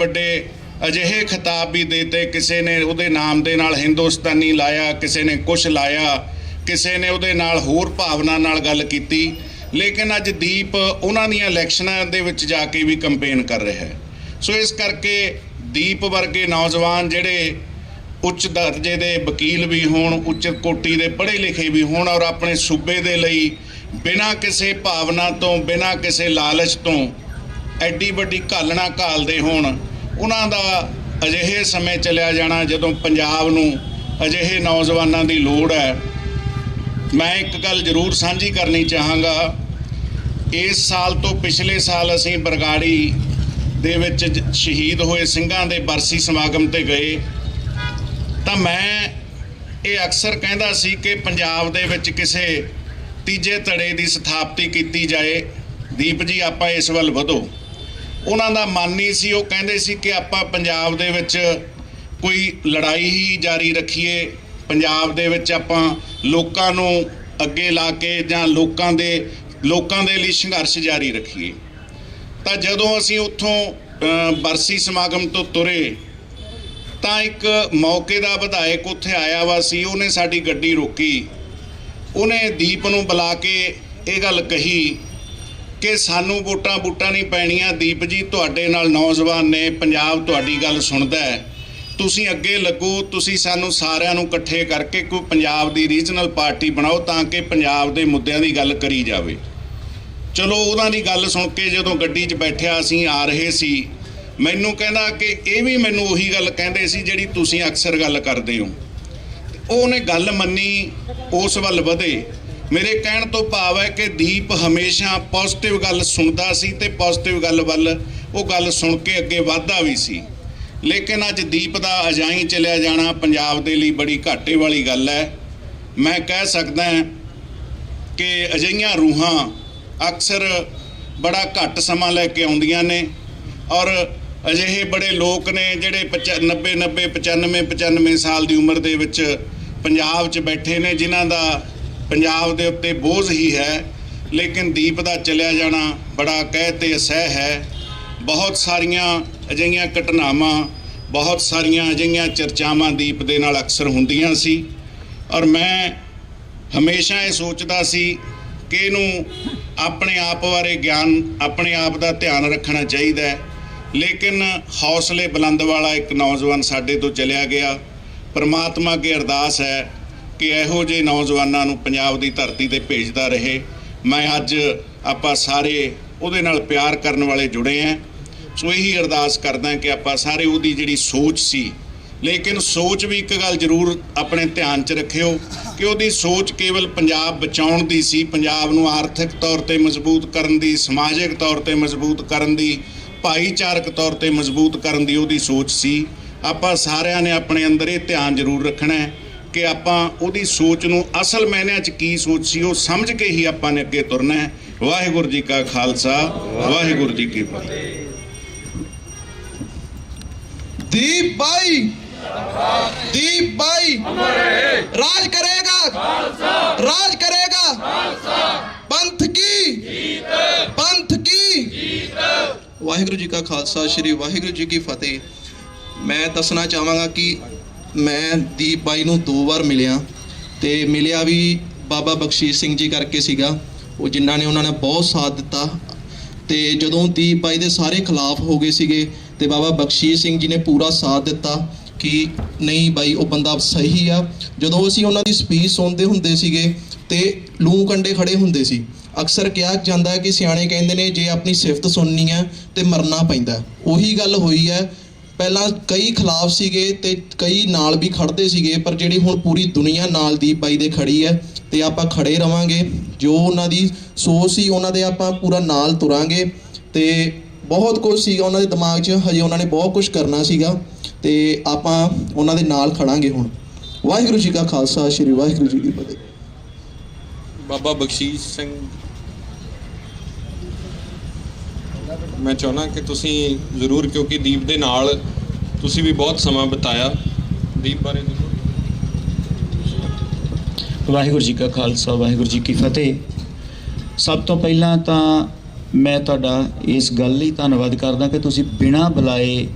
ਅਜਿਹੇ ਖਿਤਾਬ ਵੀ ਦੇਤੇ। ਕਿਸੇ ਨੇ ਉਹਦੇ ਨਾਮ ਦੇ ਨਾਲ ਹਿੰਦੁਸਤਾਨੀ ਲਾਇਆ, ਕਿਸੇ ਨੇ ਕੁਛ ਲਾਇਆ, ਕਿਸੇ ਨੇ ਉਹਦੇ ਨਾਲ ਹੋਰ ਭਾਵਨਾ ਨਾਲ ਗੱਲ ਕੀਤੀ। ਲੇਕਿਨ ਅੱਜ ਦੀਪ ਉਹਨਾਂ ਦੀਆਂ ਇਲੈਕਸ਼ਨਾਂ ਦੇ ਵਿੱਚ ਜਾ ਕੇ ਵੀ ਕੰਪੇਨ ਕਰ ਰਿਹਾ ਹੈ। ਸੋ ਇਸ ਕਰਕੇ ਦੀਪ ਵਰਗੇ ਨੌਜਵਾਨ ਜਿਹੜੇ ਉੱਚ ਦਰਜੇ ਦੇ ਵਕੀਲ ਵੀ ਹੋਣ, ਉੱਚ ਕੋਟੀ ਦੇ ਪੜ੍ਹੇ ਲਿਖੇ ਵੀ ਹੋਣ, ਔਰ ਆਪਣੇ ਸੂਬੇ ਦੇ ਲਈ ਬਿਨਾਂ ਕਿਸੇ ਭਾਵਨਾ ਤੋਂ, ਬਿਨਾਂ ਕਿਸੇ ਲਾਲਚ ਤੋਂ ਐਡੀ ਵੱਡੀ ਘਾਲਣਾ ਘਾਲਦੇ ਹੋਣ, ਉਹਨਾਂ ਦਾ ਅਜਿਹੇ ਸਮੇਂ ਚਲਿਆ ਜਾਣਾ ਜਦੋਂ ਪੰਜਾਬ ਨੂੰ ਅਜਿਹੇ ਨੌਜਵਾਨਾਂ ਦੀ ਲੋੜ ਹੈ। ਮੈਂ ਇੱਕ ਗੱਲ ਜ਼ਰੂਰ ਸਾਂਝੀ ਕਰਨੀ ਚਾਹਾਂਗਾ, ਇਸ ਸਾਲ ਤੋਂ ਪਿਛਲੇ ਸਾਲ ਅਸੀਂ ਬਰਗਾੜੀ ਦੇ ਵਿੱਚ ਸ਼ਹੀਦ ਹੋਏ ਸਿੰਘਾਂ ਦੇ ਬਰਸੀ ਸਮਾਗਮ ਤੇ ਗਏ, ਤਾਂ ਮੈਂ ਇਹ ਅਕਸਰ ਕਹਿੰਦਾ ਸੀ ਕਿ ਪੰਜਾਬ ਦੇ ਵਿੱਚ ਕਿਸੇ ਤੀਜੇ ਧੜੇ ਦੀ ਸਥਾਪਤੀ ਕੀਤੀ ਜਾਏ। ਦੀਪ ਜੀ, ਆਪਾਂ ਇਸ ਵੱਲ ਵਧੋ। ਉਹਨਾਂ ਦਾ ਮਨ ਨਹੀਂ ਸੀ, ਉਹ ਕਹਿੰਦੇ ਸੀ ਕਿ ਆਪਾਂ ਪੰਜਾਬ ਦੇ ਵਿੱਚ ਕੋਈ ਲੜਾਈ ਹੀ ਜਾਰੀ ਰੱਖੀਏ, ਪੰਜਾਬ ਦੇ ਵਿੱਚ ਆਪਾਂ ਲੋਕਾਂ ਨੂੰ ਅੱਗੇ ਲਾ ਕੇ ਜਾਂ ਲੋਕਾਂ ਦੇ ਲਈ ਸੰਘਰਸ਼ ਜਾਰੀ ਰੱਖੀਏ। ਤਾਂ ਜਦੋਂ ਅਸੀਂ ਉੱਥੋਂ ਬਰਸੀ ਸਮਾਗਮ ਤੋਂ ਤੁਰੇ, ਤਾਂ ਇੱਕ ਮੌਕੇ ਦਾ ਵਿਧਾਇਕ ਉੱਥੇ ਆਇਆ ਵਾ ਸੀ, ਉਹਨੇ ਸਾਡੀ ਗੱਡੀ ਰੋਕੀ, ਉਹਨੇ ਦੀਪ ਨੂੰ ਬੁਲਾ ਕੇ ਇਹ ਗੱਲ ਕਹੀ ਕਿ ਸਾਨੂੰ ਵੋਟਾਂ ਨਹੀਂ ਪੈਣੀਆਂ, ਦੀਪ ਜੀ ਤੁਹਾਡੇ ਨਾਲ ਨੌਜਵਾਨ ਨੇ, ਪੰਜਾਬ ਤੁਹਾਡੀ ਗੱਲ ਸੁਣਦਾ ਹੈ, ਤੁਸੀਂ ਅੱਗੇ ਲੱਗੋ, ਤੁਸੀਂ ਸਾਨੂੰ ਸਾਰਿਆਂ ਨੂੰ ਇਕੱਠੇ ਕਰਕੇ ਕੋਈ ਪੰਜਾਬ ਦੀ ਰੀਜਨਲ ਪਾਰਟੀ ਬਣਾਓ ਤਾਂ ਕਿ ਪੰਜਾਬ ਦੇ ਮੁੱਦਿਆਂ ਦੀ ਗੱਲ ਕਰੀ ਜਾਵੇ। ਚਲੋ ਉਹਨਾਂ ਦੀ ਗੱਲ ਸੁਣ ਕੇ ਜਦੋਂ ਗੱਡੀ 'ਚ ਬੈਠਿਆ, ਅਸੀਂ ਆ ਰਹੇ ਸੀ, ਮੈਨੂੰ ਕਹਿੰਦਾ ਕਿ ਇਹ ਵੀ ਮੈਨੂੰ ਉਹੀ ਗੱਲ ਕਹਿੰਦੇ ਸੀ ਜਿਹੜੀ ਤੁਸੀਂ ਅਕਸਰ ਗੱਲ ਕਰਦੇ ਹੋ। ਉਹਨੇ ਗੱਲ ਮੰਨੀ, ਉਸ ਵੱਲ ਵਧੇ। ਮੇਰੇ ਕਹਿਣ ਤੋਂ ਭਾਵ ਹੈ ਕਿ ਦੀਪ ਹਮੇਸ਼ਾ ਪੋਜ਼ਿਟਿਵ ਗੱਲ ਸੁਣਦਾ ਸੀ ਤੇ ਪੋਜ਼ਿਟਿਵ ਗੱਲ ਵੱਲ ਉਹ ਗੱਲ ਸੁਣ ਕੇ ਅੱਗੇ ਵਧਦਾ ਵੀ ਸੀ। ਲੇਕਿਨ ਅੱਜ ਦੀਪ ਦਾ ਅਜਾਈਂ ਚਲਿਆ ਜਾਣਾ ਪੰਜਾਬ ਦੇ ਲਈ ਬੜੀ ਘਾਟੇ ਵਾਲੀ ਗੱਲ ਹੈ। ਮੈਂ ਕਹਿ ਸਕਦਾ ਕਿ ਅਜਿਹੀਆਂ ਰੂਹਾਂ ਅਕਸਰ ਬੜਾ ਘੱਟ ਸਮਾਂ ਲੈ ਕੇ ਆਉਂਦੀਆਂ ਨੇ ਔਰ ਅਜਿਹੇ ਬੜੇ ਲੋਕ ਨੇ ਜਿਹੜੇ 95 ਸਾਲ ਦੀ ਉਮਰ ਦੇ ਵਿੱਚ ਪੰਜਾਬ 'ਚ ਬੈਠੇ ਨੇ, ਜਿਨ੍ਹਾਂ ਦਾ ਪੰਜਾਬ ਦੇ ਉੱਤੇ ਬੋਝ ਹੀ ਹੈ। ਲੇਕਿਨ ਦੀਪ ਦਾ ਚਲਿਆ ਜਾਣਾ ਬੜਾ ਕਹਿ ਤੇ ਅਸਹਿ ਹੈ। ਬਹੁਤ ਸਾਰੀਆਂ ਅਜਿਹੀਆਂ ਘਟਨਾਵਾਂ, ਬਹੁਤ ਸਾਰੀਆਂ ਅਜਿਹੀਆਂ ਚਰਚਾਵਾਂ ਦੀਪ ਦੇ ਨਾਲ ਅਕਸਰ ਹੁੰਦੀਆਂ ਸੀ ਔਰ ਮੈਂ ਹਮੇਸ਼ਾ ਇਹ ਸੋਚਦਾ ਸੀ ਕਿ ਇਹਨੂੰ ਆਪਣੇ ਆਪ ਬਾਰੇ ਗਿਆਨ, ਆਪਣੇ ਆਪ ਦਾ ਧਿਆਨ ਰੱਖਣਾ ਚਾਹੀਦਾ ਹੈ। ਲੇਕਿਨ ਹੌਸਲੇ ਬੁਲੰਦ ਵਾਲਾ ਇੱਕ ਨੌਜਵਾਨ ਸਾਡੇ ਤੋਂ ਚਲਿਆ ਗਿਆ। ਪਰਮਾਤਮਾ ਅੱਗੇ ਅਰਦਾਸ ਹੈ ਕਿ ਇਹੋ ਜਿਹੇ ਨੌਜਵਾਨਾਂ ਨੂੰ ਪੰਜਾਬ ਦੀ ਧਰਤੀ ਤੇ ਭੇਜਦਾ ਰਹੇ। ਮੈਂ ਅੱਜ ਆਪਾਂ ਸਾਰੇ ਉਹਦੇ ਨਾਲ ਪਿਆਰ ਕਰਨ ਵਾਲੇ ਜੁੜੇ ਹਾਂ, ਸੋ ਇਹੀ ਅਰਦਾਸ ਕਰਦਾ ਕਿ ਆਪਾਂ ਸਾਰੇ ਉਹਦੀ ਜਿਹੜੀ ਸੋਚ ਸੀ, ਲੇਕਿਨ ਸੋਚ ਵੀ ਇੱਕ ਗੱਲ ਜ਼ਰੂਰ ਆਪਣੇ ਧਿਆਨ 'ਚ ਰੱਖਿਓ ਕਿ ਉਹਦੀ ਸੋਚ ਕੇਵਲ ਪੰਜਾਬ ਬਚਾਉਣ ਦੀ ਸੀ, ਪੰਜਾਬ ਨੂੰ ਆਰਥਿਕ ਤੌਰ ਤੇ ਮਜ਼ਬੂਤ ਕਰਨ ਦੀ, ਸਮਾਜਿਕ ਤੌਰ ਤੇ ਮਜ਼ਬੂਤ ਕਰਨ ਦੀ, ਭਾਈਚਾਰਕ ਤੌਰ ਤੇ ਮਜ਼ਬੂਤ ਕਰਨ ਦੀ ਉਹਦੀ ਸੋਚ ਸੀ। ਆਪਾਂ ਸਾਰਿਆਂ ਨੇ ਆਪਣੇ ਅੰਦਰ ਇਹ ਧਿਆਨ ਜ਼ਰੂਰ ਰੱਖਣਾ ਹੈ ਕਿ ਆਪਾਂ ਉਹਦੀ ਸੋਚ ਨੂੰ ਅਸਲ ਮਾਇਨਿਆਂ 'ਚ ਕੀ ਸੋਚ ਸੀ ਉਹ ਸਮਝ ਕੇ ਹੀ ਆਪਾਂ ਨੇ ਅੱਗੇ ਤੁਰਨਾ ਹੈ। ਵਾਹਿਗੁਰੂ ਜੀ ਕਾ ਖਾਲਸਾ, ਵਾਹਿਗੁਰੂ ਜੀ ਕੀ ਫਤਿਹ। दीप भाई, दीप भाई राज करेगा, राज करेगा, पंथ की, पंथ की। ਵਾਹਿਗੁਰੂ ਜੀ ਕਾ ਖਾਲਸਾ, ਸ਼੍ਰੀ ਵਾਹਿਗੁਰੂ ਜੀ ਕੀ ਫਤਿਹ। ਮੈਂ ਦੱਸਣਾ ਚਾਹਾਂਗਾ ਕਿ ਮੈਂ ਦੀਪ ਬਾਈ ਨੂੰ 2 ਵਾਰ ਮਿਲਿਆ ਤੇ ਮਿਲਿਆ ਵੀ ਬਾਬਾ ਬਖਸ਼ੀਸ਼ ਸਿੰਘ ਜੀ ਕਰਕੇ ਸੀਗਾ, ਉਹ ਜਿਨ੍ਹਾਂ ਨੇ ਉਹਨਾਂ ਨੇ ਬਹੁਤ ਸਾਥ ਦਿੱਤਾ। ਤੇ ਜਦੋਂ ਦੀਪ ਬਾਈ ਦੇ ਸਾਰੇ ਖਿਲਾਫ ਹੋ ਗਏ ਸੀਗੇ ਤੇ ਬਾਬਾ ਬਖਸ਼ੀਸ਼ ਸਿੰਘ ਜੀ ਨੇ ਪੂਰਾ ਸਾਥ ਦਿੱਤਾ ਕਿ ਨਹੀਂ ਬਾਈ ਉਹ ਬੰਦਾ ਸਹੀ ਆ। ਜਦੋਂ ਅਸੀਂ ਉਹਨਾਂ ਦੀ ਸਪੀਚ ਸੁਣਦੇ ਹੁੰਦੇ ਸੀਗੇ ਤੇ ਲੂੰ ਕੰਡੇ ਖੜੇ ਹੁੰਦੇ ਸੀ। ਅਕਸਰ ਕਿਹਾ ਜਾਂਦਾ ਹੈ ਕਿ ਸਿਆਣੇ ਕਹਿੰਦੇ ਨੇ ਜੇ ਆਪਣੀ ਸਿਫਤ ਸੁਣਨੀ ਹੈ ਤੇ ਮਰਨਾ ਪੈਂਦਾ। ਉਹੀ ਗੱਲ ਹੋਈ ਹੈ। ਪਹਿਲਾਂ ਕਈ ਖਿਲਾਫ ਸੀਗੇ ਤੇ ਕਈ ਨਾਲ ਵੀ ਖੜਦੇ ਸੀਗੇ, ਪਰ ਜਿਹੜੀ ਹੁਣ ਪੂਰੀ ਦੁਨੀਆ ਨਾਲ ਦੀਪ ਬਾਈ ਦੇ ਖੜੀ ਹੈ ਤੇ ਆਪਾਂ ਖੜੇ ਰਵਾਂਗੇ। ਜੋ ਉਹਨਾਂ ਦੀ ਸੋਚ ਸੀ ਉਹਨਾਂ ਦੇ ਆਪਾਂ ਪੂਰਾ ਨਾਲ ਤੁਰਾਂਗੇ ਤੇ ਬਹੁਤ ਕੁਝ ਸੀਗਾ ਉਹਨਾਂ ਦੇ ਦਿਮਾਗ 'ਚ, ਹਜੇ ਉਹਨਾਂ ਨੇ ਬਹੁਤ ਕੁਝ ਕਰਨਾ ਸੀਗਾ ਤੇ ਆਪਾਂ ਉਹਨਾਂ ਦੇ ਨਾਲ ਖੜਾਂਗੇ ਹੁਣ। ਵਾਹਿਗੁਰੂ ਜੀ ਕਾ ਖਾਲਸਾ, ਸ਼੍ਰੀ ਵਾਹਿਗੁਰੂ ਜੀ ਕੀ ਫਤਿਹ। ਬਾਬਾ ਬਖਸ਼ੀਸ਼ ਸਿੰਘ, ਮੈਂ ਚਾਹੁੰਦਾ ਕਿ ਤੁਸੀਂ ਜ਼ਰੂਰ, ਕਿਉਂਕਿ ਦੀਪ ਦੇ ਨਾਲ ਤੁਸੀਂ ਵੀ ਬਹੁਤ ਸਮਾਂ ਬਿਤਾਇਆ, ਦੀਪ ਬਾਰੇ ਵਾਹਿਗੁਰੂ ਜੀ ਕਾ ਖਾਲਸਾ, ਵਾਹਿਗੁਰੂ ਜੀ ਕੀ ਫਤਿਹ। ਸਭ ਤੋਂ ਪਹਿਲਾਂ ਤਾਂ ਮੈਂ ਤੁਹਾਡਾ ਇਸ ਗੱਲ ਲਈ ਧੰਨਵਾਦ ਕਰਦਾ ਕਿ ਤੁਸੀਂ ਬਿਨਾਂ ਬੁਲਾਏ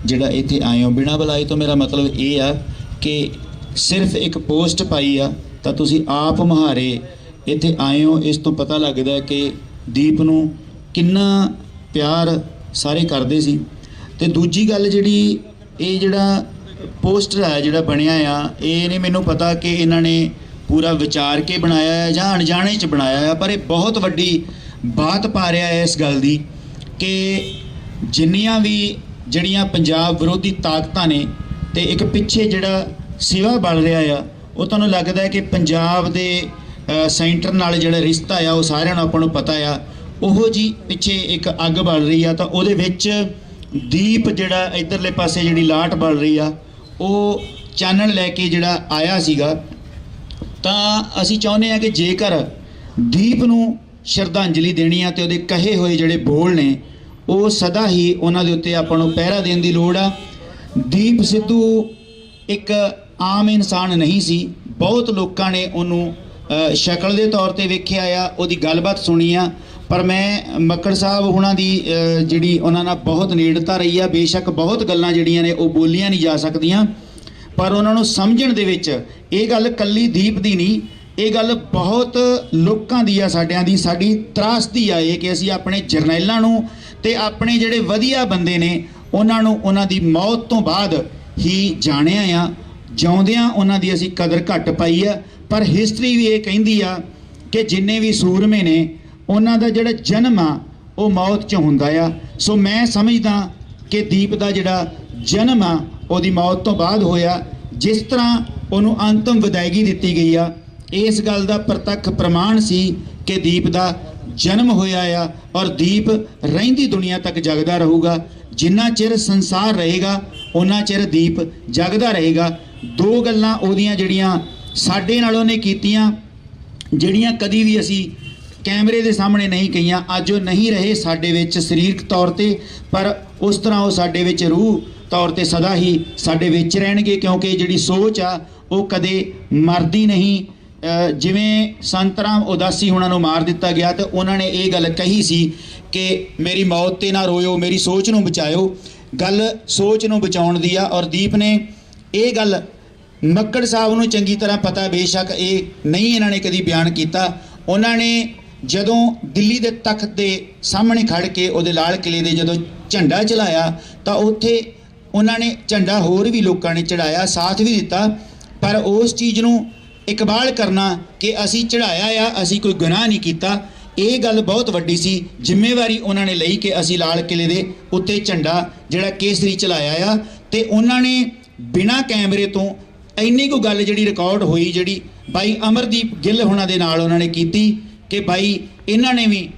ਜਿਹੜਾ ਇੱਥੇ ਆਏ ਹੋ। ਬਿਨਾਂ ਬੁਲਾਏ ਤੋਂ ਮੇਰਾ ਮਤਲਬ ਇਹ ਆ ਕਿ ਸਿਰਫ ਇੱਕ ਪੋਸਟ ਪਾਈ ਆ ਤਾਂ ਤੁਸੀਂ ਆਪ ਮੁਹਾਰੇ ਇੱਥੇ ਆਏ ਹੋ। ਇਸ ਤੋਂ ਪਤਾ ਲੱਗਦਾ ਕਿ ਦੀਪ ਨੂੰ ਕਿੰਨਾ ਪਿਆਰ ਸਾਰੇ ਕਰਦੇ ਸੀ। ਤੇ ਦੂਜੀ ਗੱਲ ਜਿਹੜੀ ਇਹ ਜਿਹੜਾ ਪੋਸਟਰ ਹੈ ਜਿਹੜਾ ਬਣਿਆ ਆ, ਇਹ ਨਹੀਂ ਮੈਨੂੰ ਪਤਾ ਕਿ ਇਹਨਾਂ ਨੇ ਪੂਰਾ ਵਿਚਾਰ ਕੇ ਬਣਾਇਆ ਹੈ ਜਾਂ ਅਣਜਾਣੇ 'ਚ ਬਣਾਇਆ ਹੈ, ਪਰ ਇਹ ਬਹੁਤ ਵੱਡੀ ਬਾਤ ਪਾ ਰਿਹਾ ਹੈ ਇਸ ਗੱਲ ਦੀ ਕਿ ਜਿੰਨੀਆਂ ਵੀ ਜਿਹੜੀਆਂ ਪੰਜਾਬ ਵਿਰੋਧੀ ਤਾਕਤਾਂ ਨੇ ਤੇ ਇੱਕ ਪਿੱਛੇ ਜਿਹੜਾ ਸਿਵਾ ਬਲ ਰਿਹਾ ਆ, ਉਹ ਤੁਹਾਨੂੰ ਲੱਗਦਾ ਹੈ ਕਿ ਪੰਜਾਬ ਦੇ ਸੈਂਟਰ ਨਾਲ ਜਿਹੜਾ ਰਿਸ਼ਤਾ ਆ ਉਹ ਸਾਰਿਆਂ ਨੂੰ ਆਪਾਂ ਨੂੰ ਪਤਾ ਆ। ਉਹੋ ਜੀ ਪਿੱਛੇ ਇੱਕ ਅੱਗ ਬਲ ਰਹੀ ਆ ਤਾਂ ਉਹਦੇ ਵਿੱਚ ਦੀਪ ਜਿਹੜਾ ਇਧਰਲੇ ਪਾਸੇ ਜਿਹੜੀ ਲਾਟ ਬਲ ਰਹੀ ਆ ਉਹ ਚਾਨਣ ਲੈ ਕੇ ਜਿਹੜਾ ਆਇਆ ਸੀਗਾ। ਤਾਂ ਅਸੀਂ ਚਾਹੁੰਦੇ ਹਾਂ ਕਿ ਜੇਕਰ ਦੀਪ ਨੂੰ ਸ਼ਰਧਾਂਜਲੀ ਦੇਣੀ ਆ ਤੇ ਉਹਦੇ ਕਹੇ ਹੋਏ ਜਿਹੜੇ ਬੋਲ ਨੇ ਉਹ ਸਦਾ ਹੀ ਉਹਨਾਂ ਦੇ ਉੱਤੇ ਆਪਾਂ ਨੂੰ ਪਹਿਰਾ ਦੇਣ ਦੀ ਲੋੜ ਆ। ਦੀਪ ਸਿੱਧੂ ਇੱਕ ਆਮ ਇਨਸਾਨ ਨਹੀਂ ਸੀ। ਬਹੁਤ ਲੋਕਾਂ ਨੇ ਉਹਨੂੰ ਸ਼ਕਲ ਦੇ ਤੌਰ ਤੇ ਵੇਖਿਆ ਆ, ਉਹਦੀ ਗੱਲਬਾਤ ਸੁਣੀ ਆ, ਪਰ ਮੈਂ ਮੱਕੜ ਸਾਹਿਬ ਉਹਨਾਂ ਦੀ ਜਿਹੜੀ ਉਹਨਾਂ ਨਾਲ ਬਹੁਤ ਨੇੜਤਾ ਰਹੀ ਆ। ਬੇਸ਼ੱਕ ਬਹੁਤ ਗੱਲਾਂ ਜਿਹੜੀਆਂ ਨੇ ਉਹ ਬੋਲੀਆਂ ਨਹੀਂ ਜਾ ਸਕਦੀਆਂ, ਪਰ ਉਹਨਾਂ ਨੂੰ ਸਮਝਣ ਦੇ ਵਿੱਚ ਇਹ ਗੱਲ ਕੱਲੀ ਦੀਪ ਦੀ ਨਹੀਂ, ਇਹ ਗੱਲ ਬਹੁਤ ਲੋਕਾਂ ਦੀ ਆ, ਸਾਡਿਆਂ ਦੀ। ਸਾਡੀ ਤਰਾਸਦੀ ਆ ਇਹ ਕਿ ਅਸੀਂ ਆਪਣੇ ਜਰਨੈਲਾਂ ਨੂੰ ਤੇ ਆਪਣੇ ਜਿਹੜੇ ਵਧੀਆ ਬੰਦੇ ਨੇ ਉਹਨਾਂ ਨੂੰ ਉਹਨਾਂ ਦੀ ਮੌਤ ਤੋਂ ਬਾਅਦ ਹੀ ਜਾਣਿਆ ਆ। ਜਿਉਂਦਿਆਂ ਉਹਨਾਂ ਦੀ ਅਸੀਂ ਕਦਰ ਘੱਟ ਪਾਈ ਆ। ਪਰ ਹਿਸਟਰੀ ਵੀ ਇਹ ਕਹਿੰਦੀ ਆ ਕਿ ਜਿੰਨੇ ਵੀ ਸੂਰਮੇ ਨੇ ਉਹਨਾਂ ਦਾ ਜਿਹੜਾ ਜਨਮ ਆ ਉਹ ਮੌਤ 'ਚ ਹੁੰਦਾ ਆ। ਸੋ ਮੈਂ ਸਮਝਦਾ ਕਿ ਦੀਪ ਦਾ ਜਿਹੜਾ ਜਨਮ ਆ ਉਹਦੀ ਮੌਤ ਤੋਂ ਬਾਅਦ ਹੋਇਆ। ਜਿਸ ਤਰ੍ਹਾਂ ਉਹਨੂੰ ਅੰਤਮ ਵਿਦਾਇਗੀ ਦਿੱਤੀ ਗਈ ਆ, ਇਸ ਗੱਲ ਦਾ ਪ੍ਰਤੱਖ ਪ੍ਰਮਾਣ ਸੀ ਕਿ ਦੀਪ ਦਾ ਜਨਮ ਹੋਇਆ ਆ ਔਰ ਦੀਪ ਰਹਿੰਦੀ ਦੁਨੀਆ ਤੱਕ ਜਗਦਾ ਰਹੂਗਾ। ਜਿੰਨਾ ਚਿਰ ਸੰਸਾਰ ਰਹੇਗਾ ਉਹਨਾਂ ਚਿਰ ਦੀਪ ਜਗਦਾ ਰਹੇਗਾ। ਦੋ ਗੱਲਾਂ ਉਹਦੀਆਂ ਜਿਹੜੀਆਂ ਸਾਡੇ ਨਾਲ ਉਹਨੇ ਕੀਤੀਆਂ, ਜਿਹੜੀਆਂ ਕਦੀ ਵੀ ਅਸੀਂ ਕੈਮਰੇ ਦੇ ਸਾਹਮਣੇ ਨਹੀਂ ਕਹੀਆਂ, ਅੱਜ ਉਹ ਨਹੀਂ ਰਹੇ ਸਾਡੇ ਵਿੱਚ ਸਰੀਰਕ ਤੌਰ ਤੇ, ਪਰ ਉਸ ਤਰ੍ਹਾਂ ਉਹ ਸਾਡੇ ਵਿੱਚ ਰੂਹ ਤੌਰ ਤੇ ਸਦਾ ਹੀ ਸਾਡੇ ਵਿੱਚ ਰਹਿਣਗੇ, ਕਿਉਂਕਿ ਜਿਹੜੀ ਸੋਚ ਆ ਉਹ ਕਦੇ ਮਰਦੀ ਨਹੀਂ। ਜਿਵੇਂ ਸੰਤ ਰਾਮ ਉਦਾਸੀ ਹੁਣਾਂ ਨੂੰ ਮਾਰ ਦਿੱਤਾ ਗਿਆ ਤੇ ਉਹਨਾਂ ਨੇ ਇਹ ਗੱਲ ਕਹੀ ਸੀ ਕਿ ਮੇਰੀ ਮੌਤ ਤੇ ਨਾ ਰੋਇਓ, ਮੇਰੀ ਸੋਚ ਨੂੰ ਬਚਾਇਓ। ਗੱਲ ਸੋਚ ਨੂੰ ਬਚਾਉਣ ਦੀ ਆ ਔਰ ਦੀਪ ਨੇ ਇਹ ਗੱਲ ਮੱਕੜ ਸਾਹਿਬ ਨੂੰ ਚੰਗੀ ਤਰ੍ਹਾਂ ਪਤਾ, ਬੇਸ਼ੱਕ ਇਹ ਨਹੀਂ ਇਹਨਾਂ ਨੇ ਕਦੀ ਬਿਆਨ ਕੀਤਾ। ਉਹਨਾਂ ਨੇ ਜਦੋਂ ਦਿੱਲੀ ਦੇ ਤਖਤ ਦੇ ਸਾਹਮਣੇ ਖੜ ਕੇ ਉਹਦੇ ਲਾਲ ਕਿਲੇ ਦੇ ਜਦੋਂ ਝੰਡਾ ਚੜਾਇਆ ਤਾਂ ਉੱਥੇ ਉਹਨਾਂ ਨੇ ਝੰਡਾ ਹੋਰ ਵੀ ਲੋਕਾਂ ਨੇ ਚੜਾਇਆ, ਸਾਥ ਵੀ ਦਿੱਤਾ, ਪਰ ਉਸ ਚੀਜ਼ ਨੂੰ ਇਕਬਾਲ ਕਰਨਾ ਕਿ ਅਸੀਂ ਚੜਾਇਆ ਆ, ਅਸੀਂ ਕੋਈ ਗੁਨਾਹ ਨਹੀਂ ਕੀਤਾ, ਇਹ ਗੱਲ ਬਹੁਤ ਵੱਡੀ ਸੀ। ਜ਼ਿੰਮੇਵਾਰੀ ਉਹਨਾਂ ਨੇ ਲਈ ਕਿ ਅਸੀਂ ਲਾਲ ਕਿਲੇ ਦੇ ਉੱਤੇ ਝੰਡਾ ਜਿਹੜਾ ਕੇਸਰੀ ਚਲਾਇਆ ਆ। ਤੇ ਉਹਨਾਂ ਨੇ ਬਿਨਾਂ ਕੈਮਰੇ ਤੋਂ ਇੰਨੀ ਕੁ ਗੱਲ ਜਿਹੜੀ ਰਿਕਾਰਡ ਹੋਈ, ਜਿਹੜੀ ਬਾਈ ਅਮਰਦੀਪ ਗਿੱਲ ਹੁਣਾਂ ਦੇ ਨਾਲ ਉਹਨਾਂ ਨੇ ਕੀਤੀ ਕਿ ਬਾਈ ਇਹਨਾਂ ਨੇ ਵੀ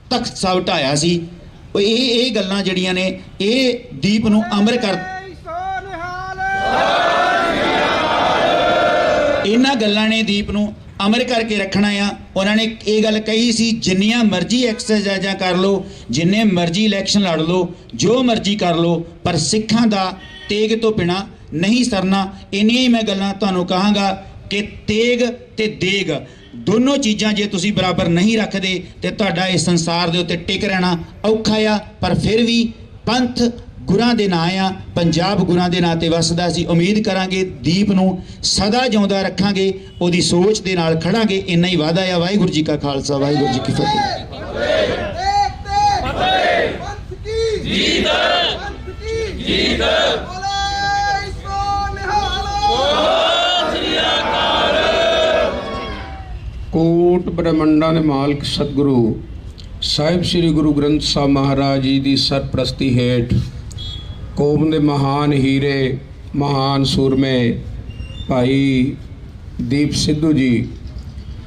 ਤਖਤ ਸਾਹਿਬ ਢਾਇਆ ਸੀ। ਇਹ ਗੱਲਾਂ ਜਿਹੜੀਆਂ ਨੇ ਇਹ ਦੀਪ ਨੂੰ ਅਮਰ ਕਰ, ਇਹਨਾਂ ਗੱਲਾਂ ਨੇ ਦੀਪ ਨੂੰ ਅਮਰ ਕਰਕੇ ਰੱਖਣਾ ਆ। ਉਹਨਾਂ ਨੇ ਇਹ ਗੱਲ ਕਹੀ ਸੀ, ਜਿੰਨੀਆਂ ਮਰਜ਼ੀ ਐਕਸਰਸਾਈਜ਼ਾਂ ਕਰ ਲਓ, ਜਿੰਨੇ ਮਰਜ਼ੀ ਇਲੈਕਸ਼ਨ ਲੜ ਲਓ, ਜੋ ਮਰਜ਼ੀ ਕਰ ਲਓ, ਪਰ ਸਿੱਖਾਂ ਦਾ ਤੇਗ ਤੋਂ ਬਿਨਾਂ ਨਹੀਂ ਸਰਨਾ। ਇੰਨੀਆਂ ਹੀ ਮੈਂ ਗੱਲਾਂ ਤੁਹਾਨੂੰ ਕਹਾਂਗਾ ਕਿ ਤੇਗ ਤੇ ਦੇਗ ਦੋਨੋਂ ਚੀਜ਼ਾਂ ਜੇ ਤੁਸੀਂ ਬਰਾਬਰ ਨਹੀਂ ਰੱਖਦੇ ਤੇ ਤੁਹਾਡਾ ਇਸ ਸੰਸਾਰ ਦੇ ਉੱਤੇ ਟਿਕ ਰਹਿਣਾ ਔਖਾ ਆ। ਪਰ ਫਿਰ ਵੀ ਪੰਥ ਗੁਰਾਂ ਦੇ ਨਾਂ ਆ, ਪੰਜਾਬ ਗੁਰਾਂ ਦੇ ਨਾਂ ਤੇ ਵਸਦਾ। ਅਸੀਂ ਉਮੀਦ ਕਰਾਂਗੇ ਦੀਪ ਨੂੰ ਸਦਾ ਜਿਉਂਦਾ ਰੱਖਾਂਗੇ, ਉਹਦੀ ਸੋਚ ਦੇ ਨਾਲ ਖੜਾਂਗੇ। ਇੰਨਾ ਹੀ ਵਾਅਦਾ ਆ। ਵਾਹਿਗੁਰੂ ਜੀ ਕਾ ਖਾਲਸਾ, ਵਾਹਿਗੁਰੂ ਜੀ ਕੀ ਫਤਿਹ। ਕੋਟ ਬ੍ਰਹਮੰਡਾਂ ਦੇ ਮਾਲਕ ਸਤਿਗੁਰੂ ਸਾਹਿਬ ਸ੍ਰੀ ਗੁਰੂ ਗ੍ਰੰਥ ਸਾਹਿਬ ਮਹਾਰਾਜ ਜੀ ਦੀ ਸਰਪ੍ਰਸਤੀ ਹੇਠ ਕੌਮ ਦੇ ਮਹਾਨ ਹੀਰੇ, ਮਹਾਨ ਸੂਰਮੇ ਭਾਈ ਦੀਪ ਸਿੱਧੂ ਜੀ,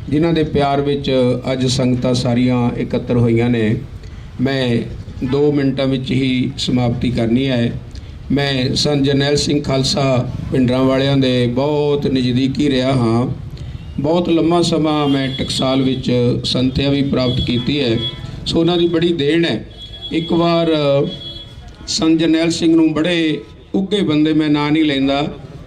ਜਿਨ੍ਹਾਂ ਦੇ ਪਿਆਰ ਵਿੱਚ ਅੱਜ ਸੰਗਤਾਂ ਸਾਰੀਆਂ ਇਕੱਤਰ ਹੋਈਆਂ ਨੇ, ਮੈਂ 2 ਮਿੰਟਾਂ ਵਿੱਚ ਹੀ ਸਮਾਪਤੀ ਕਰਨੀ ਹੈ। ਮੈਂ ਸੰਤ ਜਰਨੈਲ ਸਿੰਘ ਖਾਲਸਾ ਪਿੰਡਰਾਂ ਵਾਲਿਆਂ ਦੇ ਬਹੁਤ ਨਜ਼ਦੀਕੀ ਰਿਹਾ ਹਾਂ। ਬਹੁਤ ਲੰਮਾ ਸਮਾਂ ਮੈਂ ਟਕਸਾਲ ਵਿੱਚ ਸੰਥਿਆ ਵੀ ਪ੍ਰਾਪਤ ਕੀਤੀ ਹੈ, ਸੋ ਉਹਨਾਂ ਦੀ ਬੜੀ ਦੇਣ ਹੈ। ਇੱਕ ਵਾਰ ਸੰਤ ਜਰਨੈਲ ਸਿੰਘ ਨੂੰ, ਬੜੇ ਉੱਘੇ ਬੰਦੇ, ਮੈਂ ਨਾਂ ਨਹੀਂ ਲੈਂਦਾ,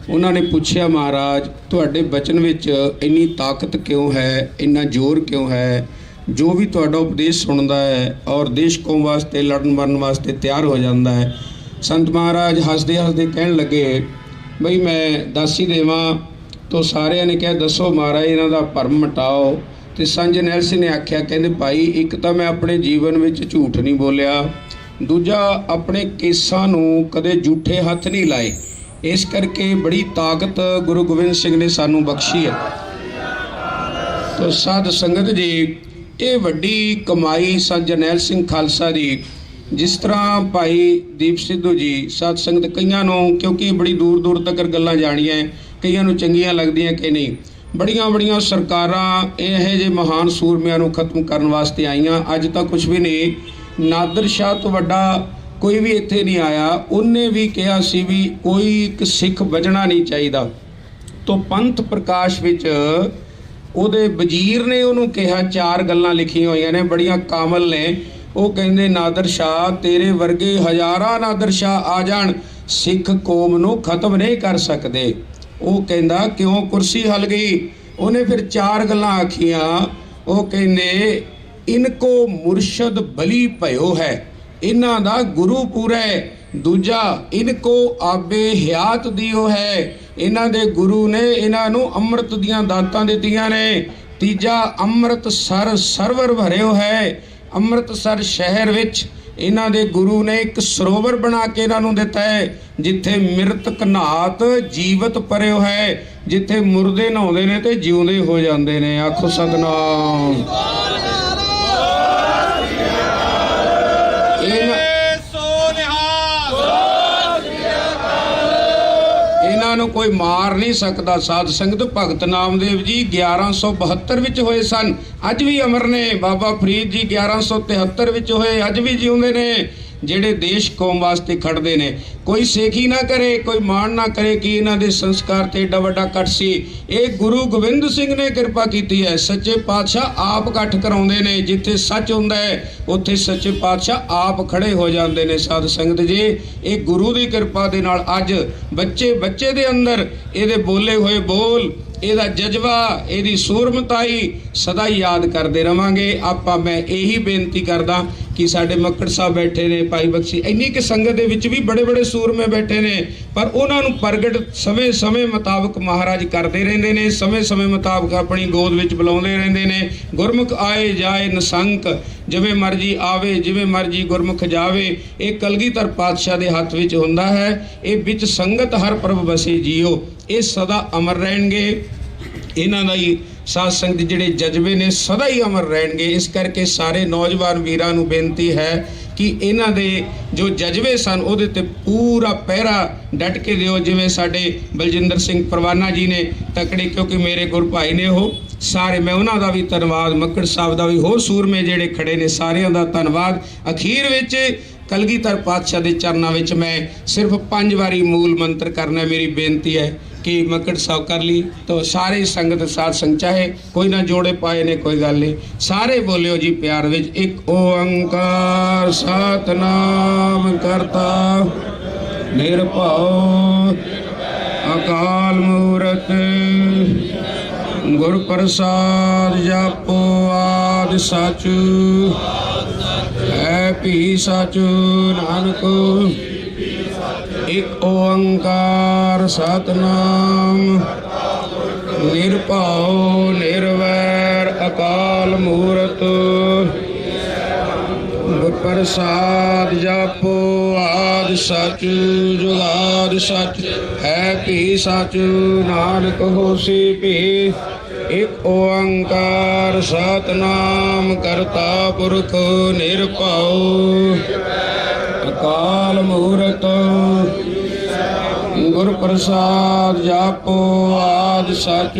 ਉਹਨਾਂ ਨੇ ਪੁੱਛਿਆ, ਮਹਾਰਾਜ ਤੁਹਾਡੇ ਬਚਨ ਵਿੱਚ ਇੰਨੀ ਤਾਕਤ ਕਿਉਂ ਹੈ, ਇੰਨਾ ਜ਼ੋਰ ਕਿਉਂ ਹੈ, ਜੋ ਵੀ ਤੁਹਾਡਾ ਉਪਦੇਸ਼ ਸੁਣਦਾ ਹੈ ਔਰ ਦੇਸ਼ ਕੌਮ ਵਾਸਤੇ ਲੜਨ ਮਰਨ ਵਾਸਤੇ ਤਿਆਰ ਹੋ ਜਾਂਦਾ ਹੈ। ਸੰਤ ਮਹਾਰਾਜ ਹੱਸਦੇ ਹੱਸਦੇ ਕਹਿਣ ਲੱਗੇ, ਬਈ ਮੈਂ ਦਾਸੀ ਦੇਵਾਂ। ਤੋ ਸਾਰਿਆਂ ਨੇ ਕਿਹਾ, ਦੱਸੋ ਮਹਾਰਾਜ ਇਹਨਾਂ ਦਾ ਭਰਮ ਮਿਟਾਓ। ਤੇ ਸੰਤ ਜਰਨੈਲ ਸਿੰਘ ਨੇ ਆਖਿਆ, ਕਹਿੰਦੇ ਭਾਈ ਇੱਕ ਤਾਂ ਮੈਂ ਆਪਣੇ ਜੀਵਨ ਵਿੱਚ ਝੂਠ ਨਹੀਂ ਬੋਲਿਆ, ਦੂਜਾ ਆਪਣੇ ਕੇਸਾਂ ਨੂੰ ਕਦੇ ਝੂਠੇ ਹੱਥ ਨਹੀਂ ਲਾਏ, ਇਸ ਕਰਕੇ ਬੜੀ ਤਾਕਤ ਗੁਰੂ ਗੋਬਿੰਦ ਸਿੰਘ ਨੇ ਸਾਨੂੰ ਬਖਸ਼ੀ ਹੈ। ਤੋ ਸਾਧ ਸੰਗਤ ਜੀ, ਇਹ ਵੱਡੀ ਕਮਾਈ ਸੰਤ ਜਰਨੈਲ ਸਿੰਘ ਖਾਲਸਾ ਦੀ। ਜਿਸ ਤਰ੍ਹਾਂ ਭਾਈ ਦੀਪ ਸਿੱਧੂ ਜੀ, ਸਾਧ ਸੰਗਤ ਕਈਆਂ ਨੂੰ, ਕਿਉਂਕਿ ਬੜੀ ਦੂਰ ਦੂਰ ਤੱਕ ਗੱਲਾਂ ਜਾਣੀਆਂ, ਕਈਆਂ ਨੂੰ ਚੰਗੀਆਂ ਲੱਗਦੀਆਂ ਕਿ ਨਹੀਂ, ਬੜੀਆਂ ਬੜੀਆਂ ਸਰਕਾਰਾਂ ਇਹੋ ਜਿਹੇ ਮਹਾਨ ਸੂਰਮਿਆਂ ਨੂੰ ਖਤਮ ਕਰਨ ਵਾਸਤੇ ਆਈਆਂ। ਅੱਜ ਤਾਂ ਕੁਝ ਵੀ ਨਹੀਂ, ਨਾਦਰ ਸ਼ਾਹ ਤੋਂ ਵੱਡਾ ਕੋਈ ਵੀ ਇੱਥੇ ਨਹੀਂ ਆਇਆ। ਉਹਨੇ ਵੀ ਕਿਹਾ ਸੀ ਵੀ ਕੋਈ ਇੱਕ ਸਿੱਖ ਬਚਣਾ ਨਹੀਂ ਚਾਹੀਦਾ। ਤੋਂ ਪੰਥ ਪ੍ਰਕਾਸ਼ ਵਿੱਚ ਉਹਦੇ ਵਜ਼ੀਰ ਨੇ ਉਹਨੂੰ ਕਿਹਾ, 4 ਗੱਲਾਂ ਲਿਖੀਆਂ ਹੋਈਆਂ ਨੇ, ਬੜੀਆਂ ਕਾਮਲ ਨੇ। ਉਹ ਕਹਿੰਦੇ, ਨਾਦਰ ਸ਼ਾਹ ਤੇਰੇ ਵਰਗੇ ਹਜ਼ਾਰਾਂ ਨਾਦਰ ਸ਼ਾਹ ਆ ਜਾਣ, ਸਿੱਖ ਕੌਮ ਨੂੰ ਖਤਮ ਨਹੀਂ ਕਰ ਸਕਦੇ। ਉਹ ਕਹਿੰਦਾ, ਕਿਉਂ ਕੁਰਸੀ ਹਲ ਗਈ? ਉਹਨੇ ਫਿਰ 4 ਗੱਲਾਂ ਆਖੀਆਂ। ਉਹ ਕਹਿੰਦੇ, ਇਨਕੋ ਮੁਰਸ਼ਦ ਬਲੀ ਭਇਓ ਹੈ, ਇਹਨਾਂ ਦਾ ਗੁਰੂ ਪੂਰਾ ਹੈ। ਦੂਜਾ, ਇਨਕੋ ਆਬੇ ਹਿਆਤ ਦਿਓ ਹੈ, ਇਹਨਾਂ ਦੇ ਗੁਰੂ ਨੇ ਇਹਨਾਂ ਨੂੰ ਅੰਮ੍ਰਿਤ ਦੀਆਂ ਦਾਤਾਂ ਦਿੱਤੀਆਂ ਨੇ। ਤੀਜਾ, ਅੰਮ੍ਰਿਤਸਰ ਸਰਵਰ ਭਰਿਓ ਹੈ, ਅੰਮ੍ਰਿਤਸਰ ਸ਼ਹਿਰ ਵਿੱਚ ਇਹਨਾਂ ਦੇ ਗੁਰੂ ਨੇ ਇੱਕ ਸਰੋਵਰ ਬਣਾ ਕੇ ਇਹਨਾਂ ਨੂੰ ਦਿੱਤਾ ਹੈ, ਜਿੱਥੇ ਮਿਰਤਕ ਨਾਤ ਜੀਵਤ ਪਰਿਓ ਹੈ, ਜਿੱਥੇ ਮੁਰਦੇ ਨਹਾਉਂਦੇ ਨੇ ਤੇ ਜਿਉਂਦੇ ਹੋ ਜਾਂਦੇ ਨੇ। ਆਖੋ ਸਤਨਾਮ। ਨੂੰ ਕੋਈ ਮਾਰ ਨਹੀਂ ਸਕਦਾ। ਸਾਧ ਸੰਗਤ ਭਗਤ ਨਾਮਦੇਵ ਜੀ 1172 ਵਿੱਚ ਹੋਏ ਸਨ, ਅੱਜ ਵੀ ਅਮਰ ਨੇ। ਬਾਬਾ ਫਰੀਦ ਜੀ 1173 ਵਿੱਚ ਹੋਏ, ਅੱਜ ਵੀ ਜਿਉਂਦੇ ਨੇ, ਜਿਹੜੇ ਦੇਸ਼ ਕੌਮ ਵਾਸਤੇ ਖੜਦੇ ਨੇ। ਕੋਈ ਸੇਖੀ ਨਾ ਕਰੇ, ਕੋਈ ਮਾਣ ਨਾ ਕਰੇ ਕਿ ਇਹਨਾਂ ਦੇ ਸੰਸਕਾਰ ਤੇ ਏਡਾ ਵੱਡਾ ਇਕੱਠ ਸੀ। ਇਹ ਗੁਰੂ ਗੋਬਿੰਦ ਸਿੰਘ ਨੇ ਕਿਰਪਾ ਕੀਤੀ ਹੈ। ਸੱਚੇ ਪਾਤਸ਼ਾਹ ਆਪ ਇਕੱਠ ਕਰਾਉਂਦੇ ਨੇ। ਜਿੱਥੇ ਸੱਚ ਹੁੰਦਾ ਹੈ ਉੱਥੇ ਸੱਚੇ ਪਾਤਸ਼ਾਹ ਆਪ ਖੜੇ ਹੋ ਜਾਂਦੇ ਨੇ। ਸਾਧ ਸੰਗਤ ਜੀ, ਇਹ ਗੁਰੂ ਦੀ ਕਿਰਪਾ ਦੇ ਨਾਲ ਅੱਜ ਬੱਚੇ ਦੇ ਅੰਦਰ ਇਹਦੇ ਬੋਲੇ ਹੋਏ ਬੋਲ, ਇਹਦਾ ਜਜ਼ਬਾ, ਇਹਦੀ ਸੂਰਮਤਾਈ ਸਦਾ ਹੀ ਯਾਦ ਕਰਦੇ ਰਵਾਂਗੇ ਆਪਾਂ। ਮੈਂ ਇਹੀ ਬੇਨਤੀ ਕਰਦਾ ਕਿ ਸਾਡੇ ਮੱਕੜ ਸਾਹਿਬ ਬੈਠੇ ਨੇ, ਭਾਈ ਬਖਸ਼ੀ, ਇੰਨੀ ਕਿ ਸੰਗਤ ਦੇ ਵਿੱਚ ਵੀ ਬੜੇ ਸੂਰਮੇ ਬੈਠੇ ਨੇ, ਪਰ ਉਹਨਾਂ ਨੂੰ ਪ੍ਰਗਟ ਸਮੇਂ ਮੁਤਾਬਕ ਮਹਾਰਾਜ ਕਰਦੇ ਰਹਿੰਦੇ ਨੇ। ਸਮੇਂ ਮੁਤਾਬਕ ਆਪਣੀ ਗੋਦ ਵਿੱਚ ਬੁਲਾਉਂਦੇ ਰਹਿੰਦੇ ਨੇ। ਗੁਰਮੁਖ ਆਏ ਜਾਏ ਨਿਸੰਕ, ਜਿਵੇਂ ਮਰਜੀ ਆਵੇ ਜਿਵੇਂ ਮਰਜੀ ਗੁਰਮੁਖ ਜਾਵੇ। ਇਹ ਕਲਗੀਧਰ ਪਾਤਸ਼ਾਹ ਦੇ ਹੱਥ ਵਿੱਚ ਹੁੰਦਾ ਹੈ। ਇਹ ਵਿੱਚ ਸੰਗਤ ਹਰ ਪ੍ਰਭ ਵਸੇ ਜੀਓ, ਇਹ ਸਦਾ ਅਮਰ ਰਹਿਣਗੇ। ਇਹਨਾਂ ਦਾ ਹੀ ਸਾਧ ਸੰਗਤ ਜਿਹੜੇ ਜਜ਼ਬੇ ਨੇ ਸਦਾ ਹੀ ਅਮਰ ਰਹਿਣਗੇ। ਇਸ ਕਰਕੇ ਸਾਰੇ ਨੌਜਵਾਨ ਵੀਰਾਂ ਨੂੰ ਬੇਨਤੀ ਹੈ ਕਿ ਇਹਨਾਂ ਦੇ ਜੋ ਜਜ਼ਬੇ ਸਨ ਉਹਦੇ ਤੇ ਪੂਰਾ ਪਹਿਰਾ ਡਟ ਕੇ ਦਿਓ। ਜਿਵੇਂ ਸਾਡੇ ਬਲਜਿੰਦਰ ਸਿੰਘ ਪਰਵਾਨਾ ਜੀ ਨੇ ਤਕੜੇ, ਕਿਉਂਕਿ ਮੇਰੇ ਗੁਰ ਭਾਈ ਨੇ ਉਹ ਸਾਰੇ, ਮੈਂ ਉਹਨਾਂ ਦਾ ਵੀ ਧੰਨਵਾਦ, ਮੱਕੜ ਸਾਹਿਬ ਦਾ ਵੀ, ਹੋਰ ਸੂਰਮੇ ਜਿਹੜੇ ਖੜੇ ਨੇ ਸਾਰਿਆਂ ਦਾ ਧੰਨਵਾਦ। ਅਖੀਰ ਵਿੱਚ ਕਲਗੀਧਰ ਪਾਤਸ਼ਾਹ ਦੇ ਚਰਨਾਂ ਵਿੱਚ ਮੈਂ ਸਿਰਫ 5 ਵਾਰੀ ਮੂਲ ਮੰਤਰ ਕਰਨਾ ਮੇਰੀ ਬੇਨਤੀ ਹੈ ਕਿ ਮੱਕੜ ਸਾਹਿਬ ਕਰ ਲਈ ਤਾਂ ਸਾਰੇ ਸੰਗਤ ਸਾਧ ਸੰਗ, ਚਾਹੇ ਕੋਈ ਨਾ ਜੋੜੇ ਪਾਏ ਨੇ ਕੋਈ ਗੱਲ ਨਹੀਂ, ਸਾਰੇ ਬੋਲਿਓ ਜੀ ਪਿਆਰ ਵਿੱਚ। ਇੱਕ ਓੰਕਾਰ ਸਤਨਾਮ ਕਰਤਾ ਨਿਰਭਉ ਅਕਾਲ ਮੂਰਤ ਗੁਰ ਪ੍ਰਸਾਦ ਜਪੋ ਆਦਿ ਸਚ ਹੈ ਭੀ ਸਚ ਨਾਨਕ। ਇੱਕ ਓੰਕਾਰ ਸਤਨਾਮ ਨਿਰਭਉ ਨਿਰਵੈਰ ਅਕਾਲ ਮੂਰਤ ਗੁਰ ਪ੍ਰਸਾਦ ਜਪੋ ਆਦਿ ਸਚ ਜੁਗਾਦਿ ਸਚ ਹੈ ਭੀ ਸਚ ਨਾਨਕ ਹੋਸੀ ਭੀ। ਇੱਕ ਓੰਕਾਰ ਸਤਨਾਮ ਕਰਤਾ ਪੁਰਖ ਨਿਰਭਉ ਅਕਾਲ ਮੂਰਤ ਗੁਰ ਪ੍ਰਸਾਦ ਜਪੋ ਆਦਿ ਸਚ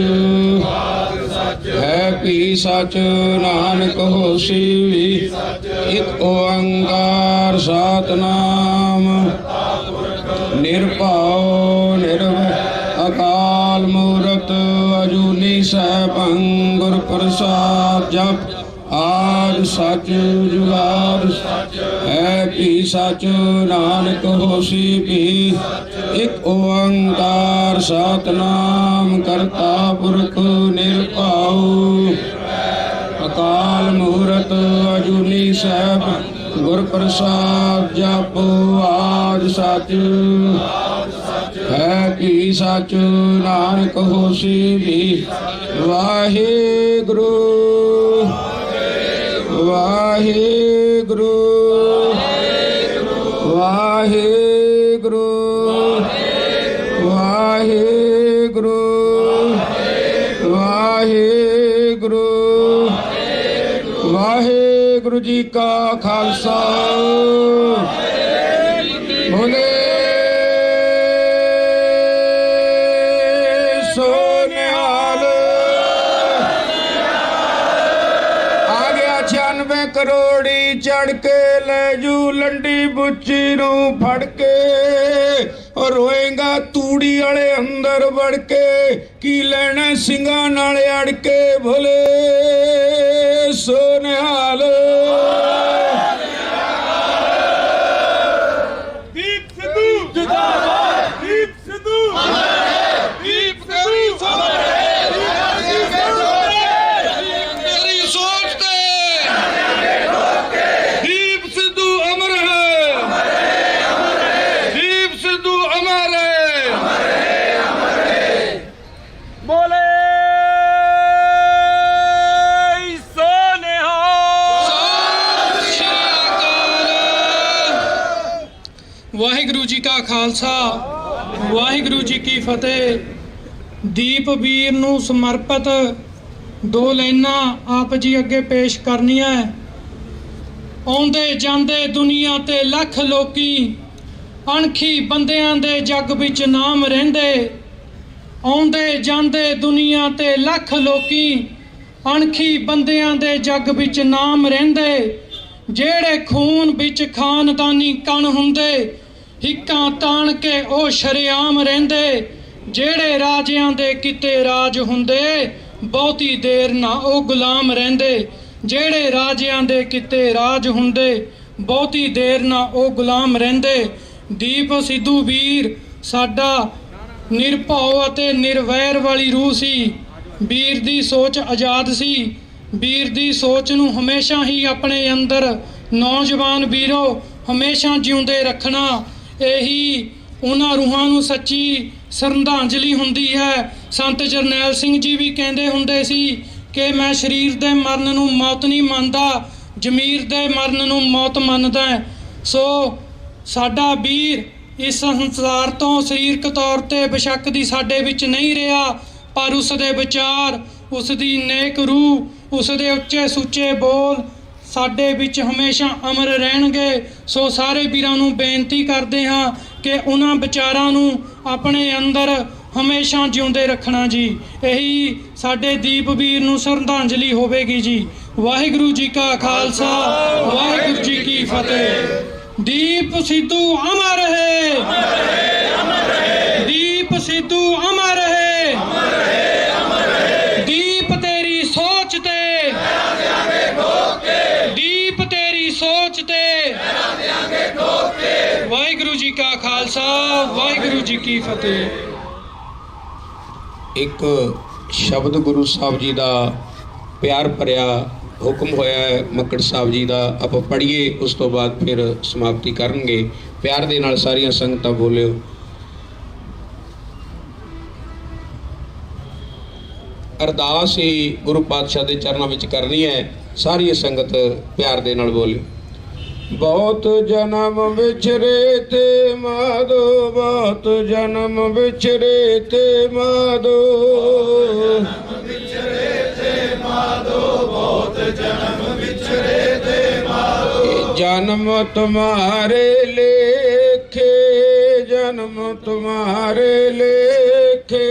ਹੈ ਭੀ ਸਚ ਨਾਨਕ ਹੋਸੀ ਵੀ। ਇੱਕ ਓੰਕਾਰ ਸਤਨਾਮ ਨਿਰਭਉ ਨਿਰਵੈਰ ਅਕਾਲ ਮੂਰਤ ਅਜੂਨੀ ਸੈਭੰ ਗੁਰ ਪ੍ਰਸਾਦ ਜਪ ਆਦਿ ਸਚ ਜੁਗਾਦਿ ਹੈ ਭੀ ਸਚ ਨਾਨਕ ਹੋਸੀ ਭੀ। ਇੱਕ ਓੰਕਾਰ ਸਤਨਾਮ ਕਰਤਾ ਪੁਰਖ ਨਿਰਭਉ ਅਕਾਲ ਮੂਰਤ ਅਜੂਨੀ ਸੈਭੰ ਗੁਰ ਪ੍ਰਸਾਦ ਜਪੋ ਆਦਿ ਸਚ ਹੈ ਭੀ ਸਚ ਨਾਨਕ ਹੋਸੀ ਭੀ। ਵਾਹਿਗੁਰੂ ਵਾਹਿਗੁਰੂ ਵਾਹਿਗੁਰੂ ਵਾਹਿਗੁਰੂ ਵਾਹਿਗੁਰੂ ਵਾਹਿਗੁਰੂ ਜੀ ਕਾ ਖਾਲਸਾ ਬੋਲੇ ਸੋ ਨਿਹਾਲ। ਆ ਗਿਆ 96 ਕਰੋੜੀ ਚੜ ਕੇ ਲੈ ਜੂ ਲੰਡੀ ਬੁੱਚੀ ਨੂੰ ਫੜ ਕੇ। ਰੋਏਗਾ ਤੂੜੀ ਵਾਲੇ ਅੰਦਰ ਵੜ ਕੇ, ਕੀ ਲੈਣਾ ਸਿੰਘਾਂ ਨਾਲ ਅੜ ਕੇ। ਭੋਲੇ ਸੋ ਨਿਹਾਲ। ਦੀਪ ਸਿੱਧੂ ਜਿੰਦਾਬਾਦ, ਦੀਪ ਸਿੱਧੂ ਦੀਪ ਸਿੱਧੂ ਮੇਰੀ ਸੋਚ ਤੇ ਦੀਪ ਸਿੱਧੂ ਅਮਰ ਹੈ, ਦੀਪ ਸਿੱਧੂ ਅਮਰ ਹੈ। ਬੋਲੇ ਸੋ ਨਿਹਾਲ। ਵਾਹਿਗੁਰੂ ਜੀ ਕਾ ਖਾਲਸਾ ਵਾਹਿਗੁਰੂ ਜੀ ਕੀ ਫਤਿਹ। ਦੀਪ ਵੀਰ ਨੂੰ ਸਮਰਪਿਤ 2 ਲਾਈਨਾਂ ਆਪ ਜੀ ਅੱਗੇ ਪੇਸ਼ ਕਰਨੀਆਂ। ਆਉਂਦੇ ਜਾਂਦੇ ਦੁਨੀਆ ਤੇ ਲੱਖ ਲੋਕੀ, ਅਣਖੀ ਬੰਦਿਆਂ ਦੇ ਜੱਗ ਵਿੱਚ ਨਾਮ ਰਹਿੰਦੇ। ਆਉਂਦੇ ਜਾਂਦੇ ਦੁਨੀਆ ਤੇ ਲੱਖ ਲੋਕੀ, ਅਣਖੀ ਬੰਦਿਆਂ ਦੇ ਜੱਗ ਵਿੱਚ ਨਾਮ ਰਹਿੰਦੇ, ਜਿਹੜੇ ਖੂਨ ਵਿੱਚ ਖਾਨਦਾਨੀ ਕਣ ਹੁੰਦੇ, ਹਿੱਕਾਂ ਤਾਣ ਕੇ ਉਹ ਸ਼ਰੇਆਮ ਰਹਿੰਦੇ, ਜਿਹੜੇ ਰਾਜਿਆਂ ਦੇ ਕਿਤੇ ਰਾਜ ਹੁੰਦੇ, ਬਹੁਤੀ ਦੇਰ ਨਾ ਉਹ ਗੁਲਾਮ ਰਹਿੰਦੇ, ਜਿਹੜੇ ਰਾਜਿਆਂ ਦੇ ਕਿਤੇ ਰਾਜ ਹੁੰਦੇ, ਬਹੁਤੀ ਦੇਰ ਨਾ ਉਹ ਗੁਲਾਮ ਰਹਿੰਦੇ। ਦੀਪ ਸਿੱਧੂ ਵੀਰ ਸਾਡਾ ਨਿਰਭਉ ਅਤੇ ਨਿਰਵੈਰ ਵਾਲੀ ਰੂਹ ਸੀ। ਵੀਰ ਦੀ ਸੋਚ ਆਜ਼ਾਦ ਸੀ। ਵੀਰ ਦੀ ਸੋਚ ਨੂੰ ਹਮੇਸ਼ਾ ਹੀ ਆਪਣੇ ਅੰਦਰ ਨੌਜਵਾਨ ਵੀਰੋ ਹਮੇਸ਼ਾ ਜਿਉਂਦੇ ਰੱਖਣਾ, ਇਹੀ ਉਹਨਾਂ ਰੂਹਾਂ ਨੂੰ ਸੱਚੀ ਸ਼ਰਧਾਂਜਲੀ ਹੁੰਦੀ ਹੈ। ਸੰਤ ਜਰਨੈਲ ਸਿੰਘ ਜੀ ਵੀ ਕਹਿੰਦੇ ਹੁੰਦੇ ਸੀ ਕਿ ਮੈਂ ਸਰੀਰ ਦੇ ਮਰਨ ਨੂੰ ਮੌਤ ਨਹੀਂ ਮੰਨਦਾ, ਜ਼ਮੀਰ ਦੇ ਮਰਨ ਨੂੰ ਮੌਤ ਮੰਨਦਾ। ਸੋ ਸਾਡਾ ਵੀਰ ਇਸ ਸੰਸਾਰ ਤੋਂ ਸਰੀਰਕ ਤੌਰ ਤੇ ਬੇਸ਼ੱਕ ਦੀ ਸਾਡੇ ਵਿੱਚ ਨਹੀਂ ਰਿਹਾ, ਪਰ ਉਸ ਦੇ ਵਿਚਾਰ, ਉਸ ਦੀ ਨੇਕ ਰੂਹ, ਉਸ ਦੇ ਉੱਚੇ ਸੁੱਚੇ ਬੋਲ ਸਾਡੇ ਵਿੱਚ ਹਮੇਸ਼ਾ ਅਮਰ ਰਹਿਣਗੇ। ਸੋ ਸਾਰੇ ਵੀਰਾਂ ਨੂੰ ਬੇਨਤੀ ਕਰਦੇ ਹਾਂ ਕਿ ਉਹਨਾਂ ਵਿਚਾਰਾਂ ਨੂੰ ਆਪਣੇ ਅੰਦਰ ਹਮੇਸ਼ਾ ਜਿਉਂਦੇ ਰੱਖਣਾ ਜੀ। ਇਹੀ ਸਾਡੇ ਦੀਪ ਵੀਰ ਨੂੰ ਸ਼ਰਧਾਂਜਲੀ ਹੋਵੇਗੀ ਜੀ। ਵਾਹਿਗੁਰੂ ਜੀ ਕਾ ਖਾਲਸਾ, ਵਾਹਿਗੁਰੂ ਜੀ ਕੀ ਫਤਿਹ। ਦੀਪ ਸਿੱਧੂ ਅਮਰ ਹੈ, ਦੀਪ ਸਿੱਧੂ ਅਮਰ ਹੈ, ਦੀਪ ਤੇਰੀ ਸੋਚ ਤੇ, ਦੀਪ ਤੇਰੀ ਸੋਚ ਤੇ। ਵਾਹਿਗੁਰੂ ਜੀ ਕਾ ਖਾਲਸਾ, ਵਾਹਿਗੁਰੂ ਜੀ ਕੀ ਫਤਿਹ। ਇੱਕ ਸ਼ਬਦ ਗੁਰੂ ਸਾਹਿਬ ਜੀ ਦਾ ਪਿਆਰ ਭਰਿਆ ਹੁਕਮ ਹੋਇਆ ਹੈ ਮੱਕੜ ਸਾਹਿਬ ਜੀ ਦਾ, ਆਪਾਂ ਪੜ੍ਹੀਏ, ਉਸ ਤੋਂ ਬਾਅਦ ਫਿਰ ਸਮਾਪਤੀ ਕਰਨਗੇ। ਪਿਆਰ ਦੇ ਨਾਲ ਸਾਰੀਆਂ ਸੰਗਤਾਂ ਬੋਲਿਓ। ਅਰਦਾਸ ਹੀ ਗੁਰੂ ਪਾਤਸ਼ਾਹ ਦੇ ਚਰਨਾਂ ਵਿੱਚ ਕਰਨੀ ਹੈ। ਸਾਰੀ ਸੰਗਤ ਪਿਆਰ ਦੇ ਨਾਲ ਬੋਲਿਓ। ਬਹੁਤ ਜਨਮ ਵਿਛਰੇ ਤੇ ਮਾਧੋ, ਬਹੁਤ ਜਨਮ ਵਿਛਰੇ ਤੇ ਮਾਧੋ, ਬਹੁਤ ਜਨਮ ਵਿਛਰੇ ਤੇ ਮਾਧੋ। ਜਨਮ ਤੁਮਾਰੇ ਲੇਖੇ, ਜਨਮ ਤੁਮਾਰੇ ਲੇਖੇ,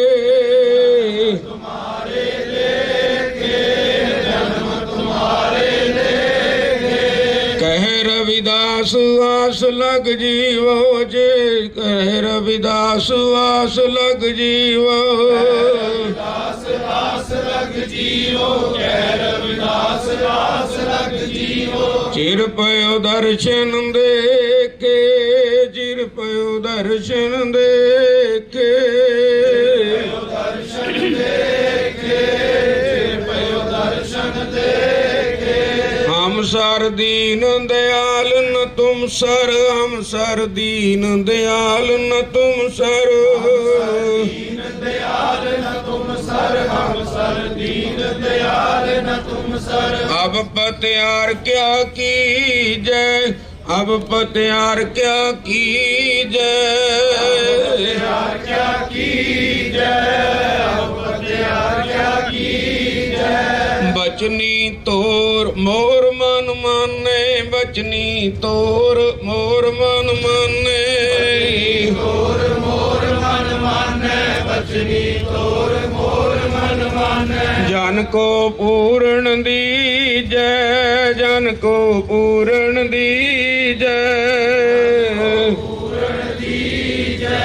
ਕਹੇ ਰਵਿਦਾਸ ਆਸ ਲਗ ਜੀਵੋ ਜੇ, ਕਹੇ ਰਵਿਦਾਸ ਆਸ ਲਗ ਜੀਵੋ, ਆਸ ਲਗ ਜੀਵੋ, ਕਹੇ ਰਵਿਦਾਸ ਆਸ ਲਗ ਜੀਵੋ। ਚਿਰ ਪਇਓ ਦਰਸ਼ਨ ਦੇਖੇ, ਚਿਰ ਪਇਓ ਦਰਸ਼ਨ ਦੇਖੇ, ਦਰਸ਼ਨ ਦੇਖੇ, ਚਿਰ ਪਇਓ ਦਰਸ਼ਨ ਦੇਖੇ। ਹਮ ਸਰ ਦੀਨ दयाल न तुम सर, हम सर दीन दयाल न तुम सर, दीन दयाल न तुम सर, हम सर दीन दयाल न तुम सर। अब पत्यार क्या कीजै, अब पत्यार क्या कीजै, पत्यार क्या कीजै, अब पत्यार क्या कीजै। बचनी तोर मोर मन माने, बचनी तोर मोर मन माने, तोर मोर मन माने, बचनी तोर मोर मन माने। जन को पूर्ण दीजै, जन को पूर्ण दीजै, पूर्ण दीजै,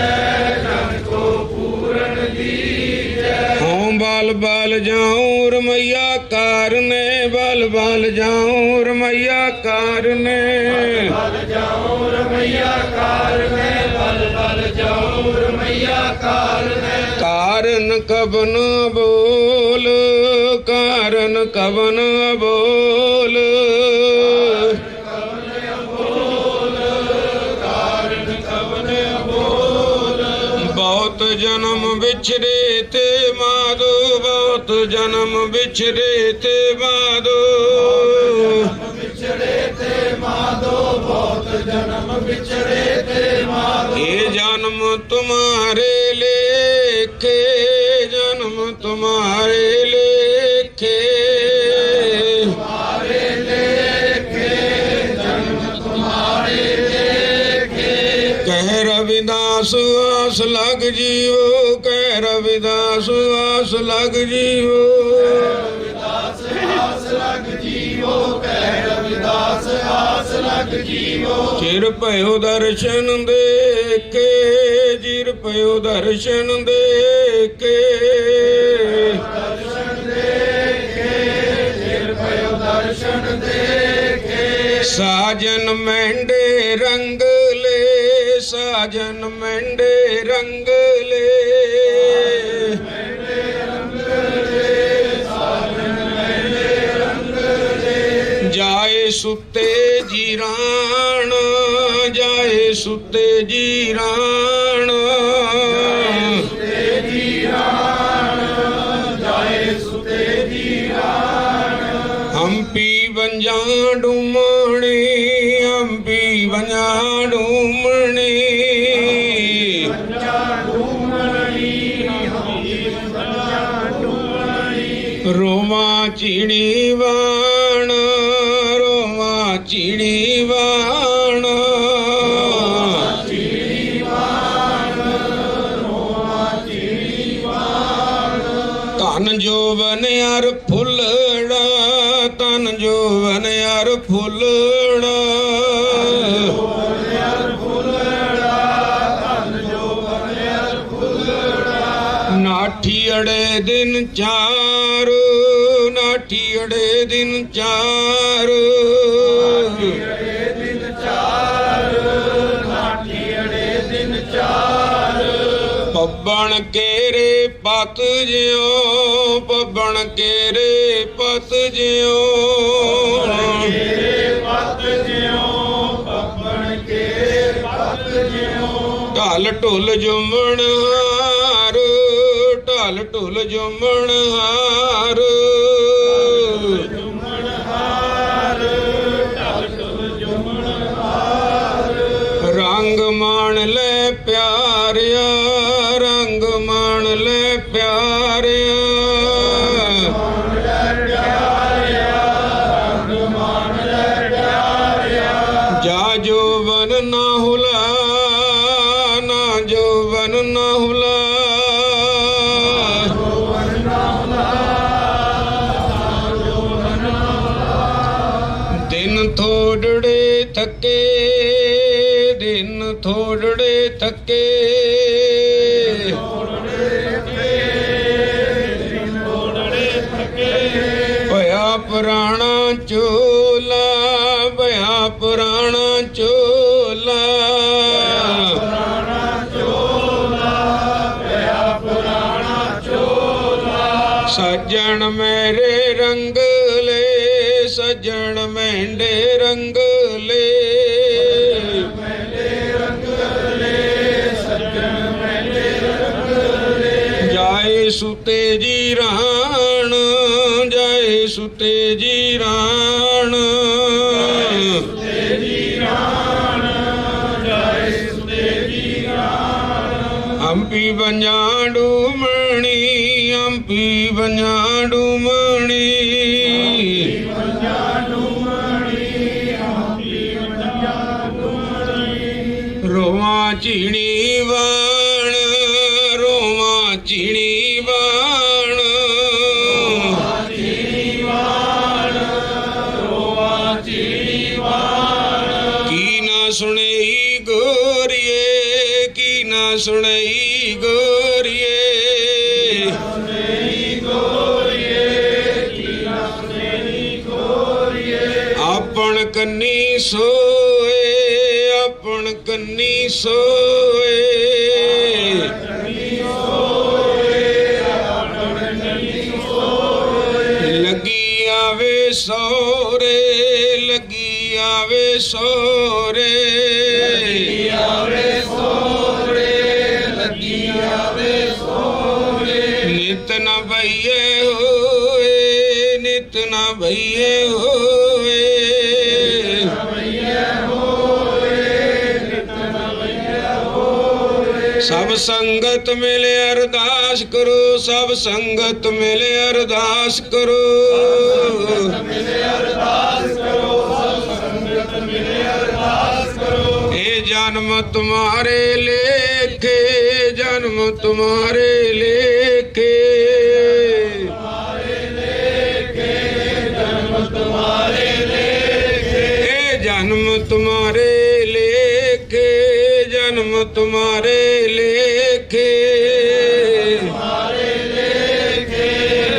जन को पूर्ण दीजै। हों बाल बाल जाऊं रमैया कारने, बल बल जाऊं रमैया कारने, बल जाऊं रमैया कारने, बल बल जाऊं रमैया कारने। कारण कबन बोल, कारण कबन बोल, कारण कबन बोल। बहुत जन्म बिछड़े थे माधो, बहुत जन्म बिछड़े थे माधो, बिछड़े थे माधो, बहुत जन्म बिछड़े थे माधो। ये जन्म तुम्हारे लेखे, जन्म तुम्हारे लेखे, तुम्हारे लेखे, जन्म तुम्हारे लेखे। कह रविदास आस लग जीवो, कह रविदास आस लग जीवो। चिर भयो दर्शन देखे, चिर भयो दर्शन देखे। साजन मेंढे रंग ले, साजन मेंढे रंग ले। जाए सुते जीरान, जाए सुते जीरान। हम्पी वंजा डूमणी, हम्पी वंजा डूमणी। रोमा चिड़ी वाण, रोमा चिड़ी वाण। धन जोवन यार फुलड़ा, धन जोवन यार फुलड़ा। नाठी अड़े दिन चार, नाठी अड़े दिन चार। पब्बन केरे पत जियो, पब्बन केरे पत जियो। ढल ढुल जुमण हार, ढल ढुल जुमण हार। रंग मान ले प्यारिया, रंग मान ले प्यारिया। जा जोवन ना हुला, ना जोवन ना हुला। दिन थोड़े थके, दिन थोड़े थके। भया पुराना चोला, भया पुराना चोला। सज्जन मेरे रंग ले, सज्जन मेंढे रंग ले। जाए सुते जीरान, जाए सुते जीरान। हम्पी वंजा डूमणी, हम्पी वंजा डूमणी। रोमा चिड़ी वाण, रोमा चिड़ी वाण। की ना सुनई गोरिये, की ना सुनई गोरिये। अपन कन्नी सोए, अपन कन्नी सोए। लगी आवे सौरे, लगी आवे सौरे। नित न भइये होए, नित न भइये होए। सब संगत मिले अरदास करो, सब संगत मिले अरदास करो। ए जन्म तुम्हारे लेखे, जन्म तुम्हारे लेखे, जन्म तुम्हारे लेखे, जन्म तुम्हारे लेखे, जन्म तुम्हारे लेखे,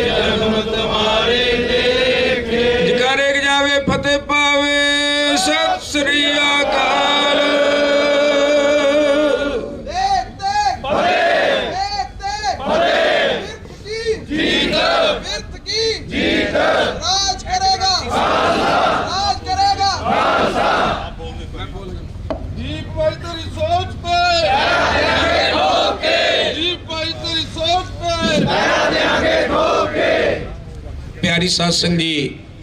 जन्म तुम्हारे लेखे। जयकारे जावे फतेह पावे, सत श्री अकाल। राज करेगा, राज करेगा। दीप भाई तेरी सोच पे, दीप भाई तेरी सोच पे। प्यारी साध संगत जी,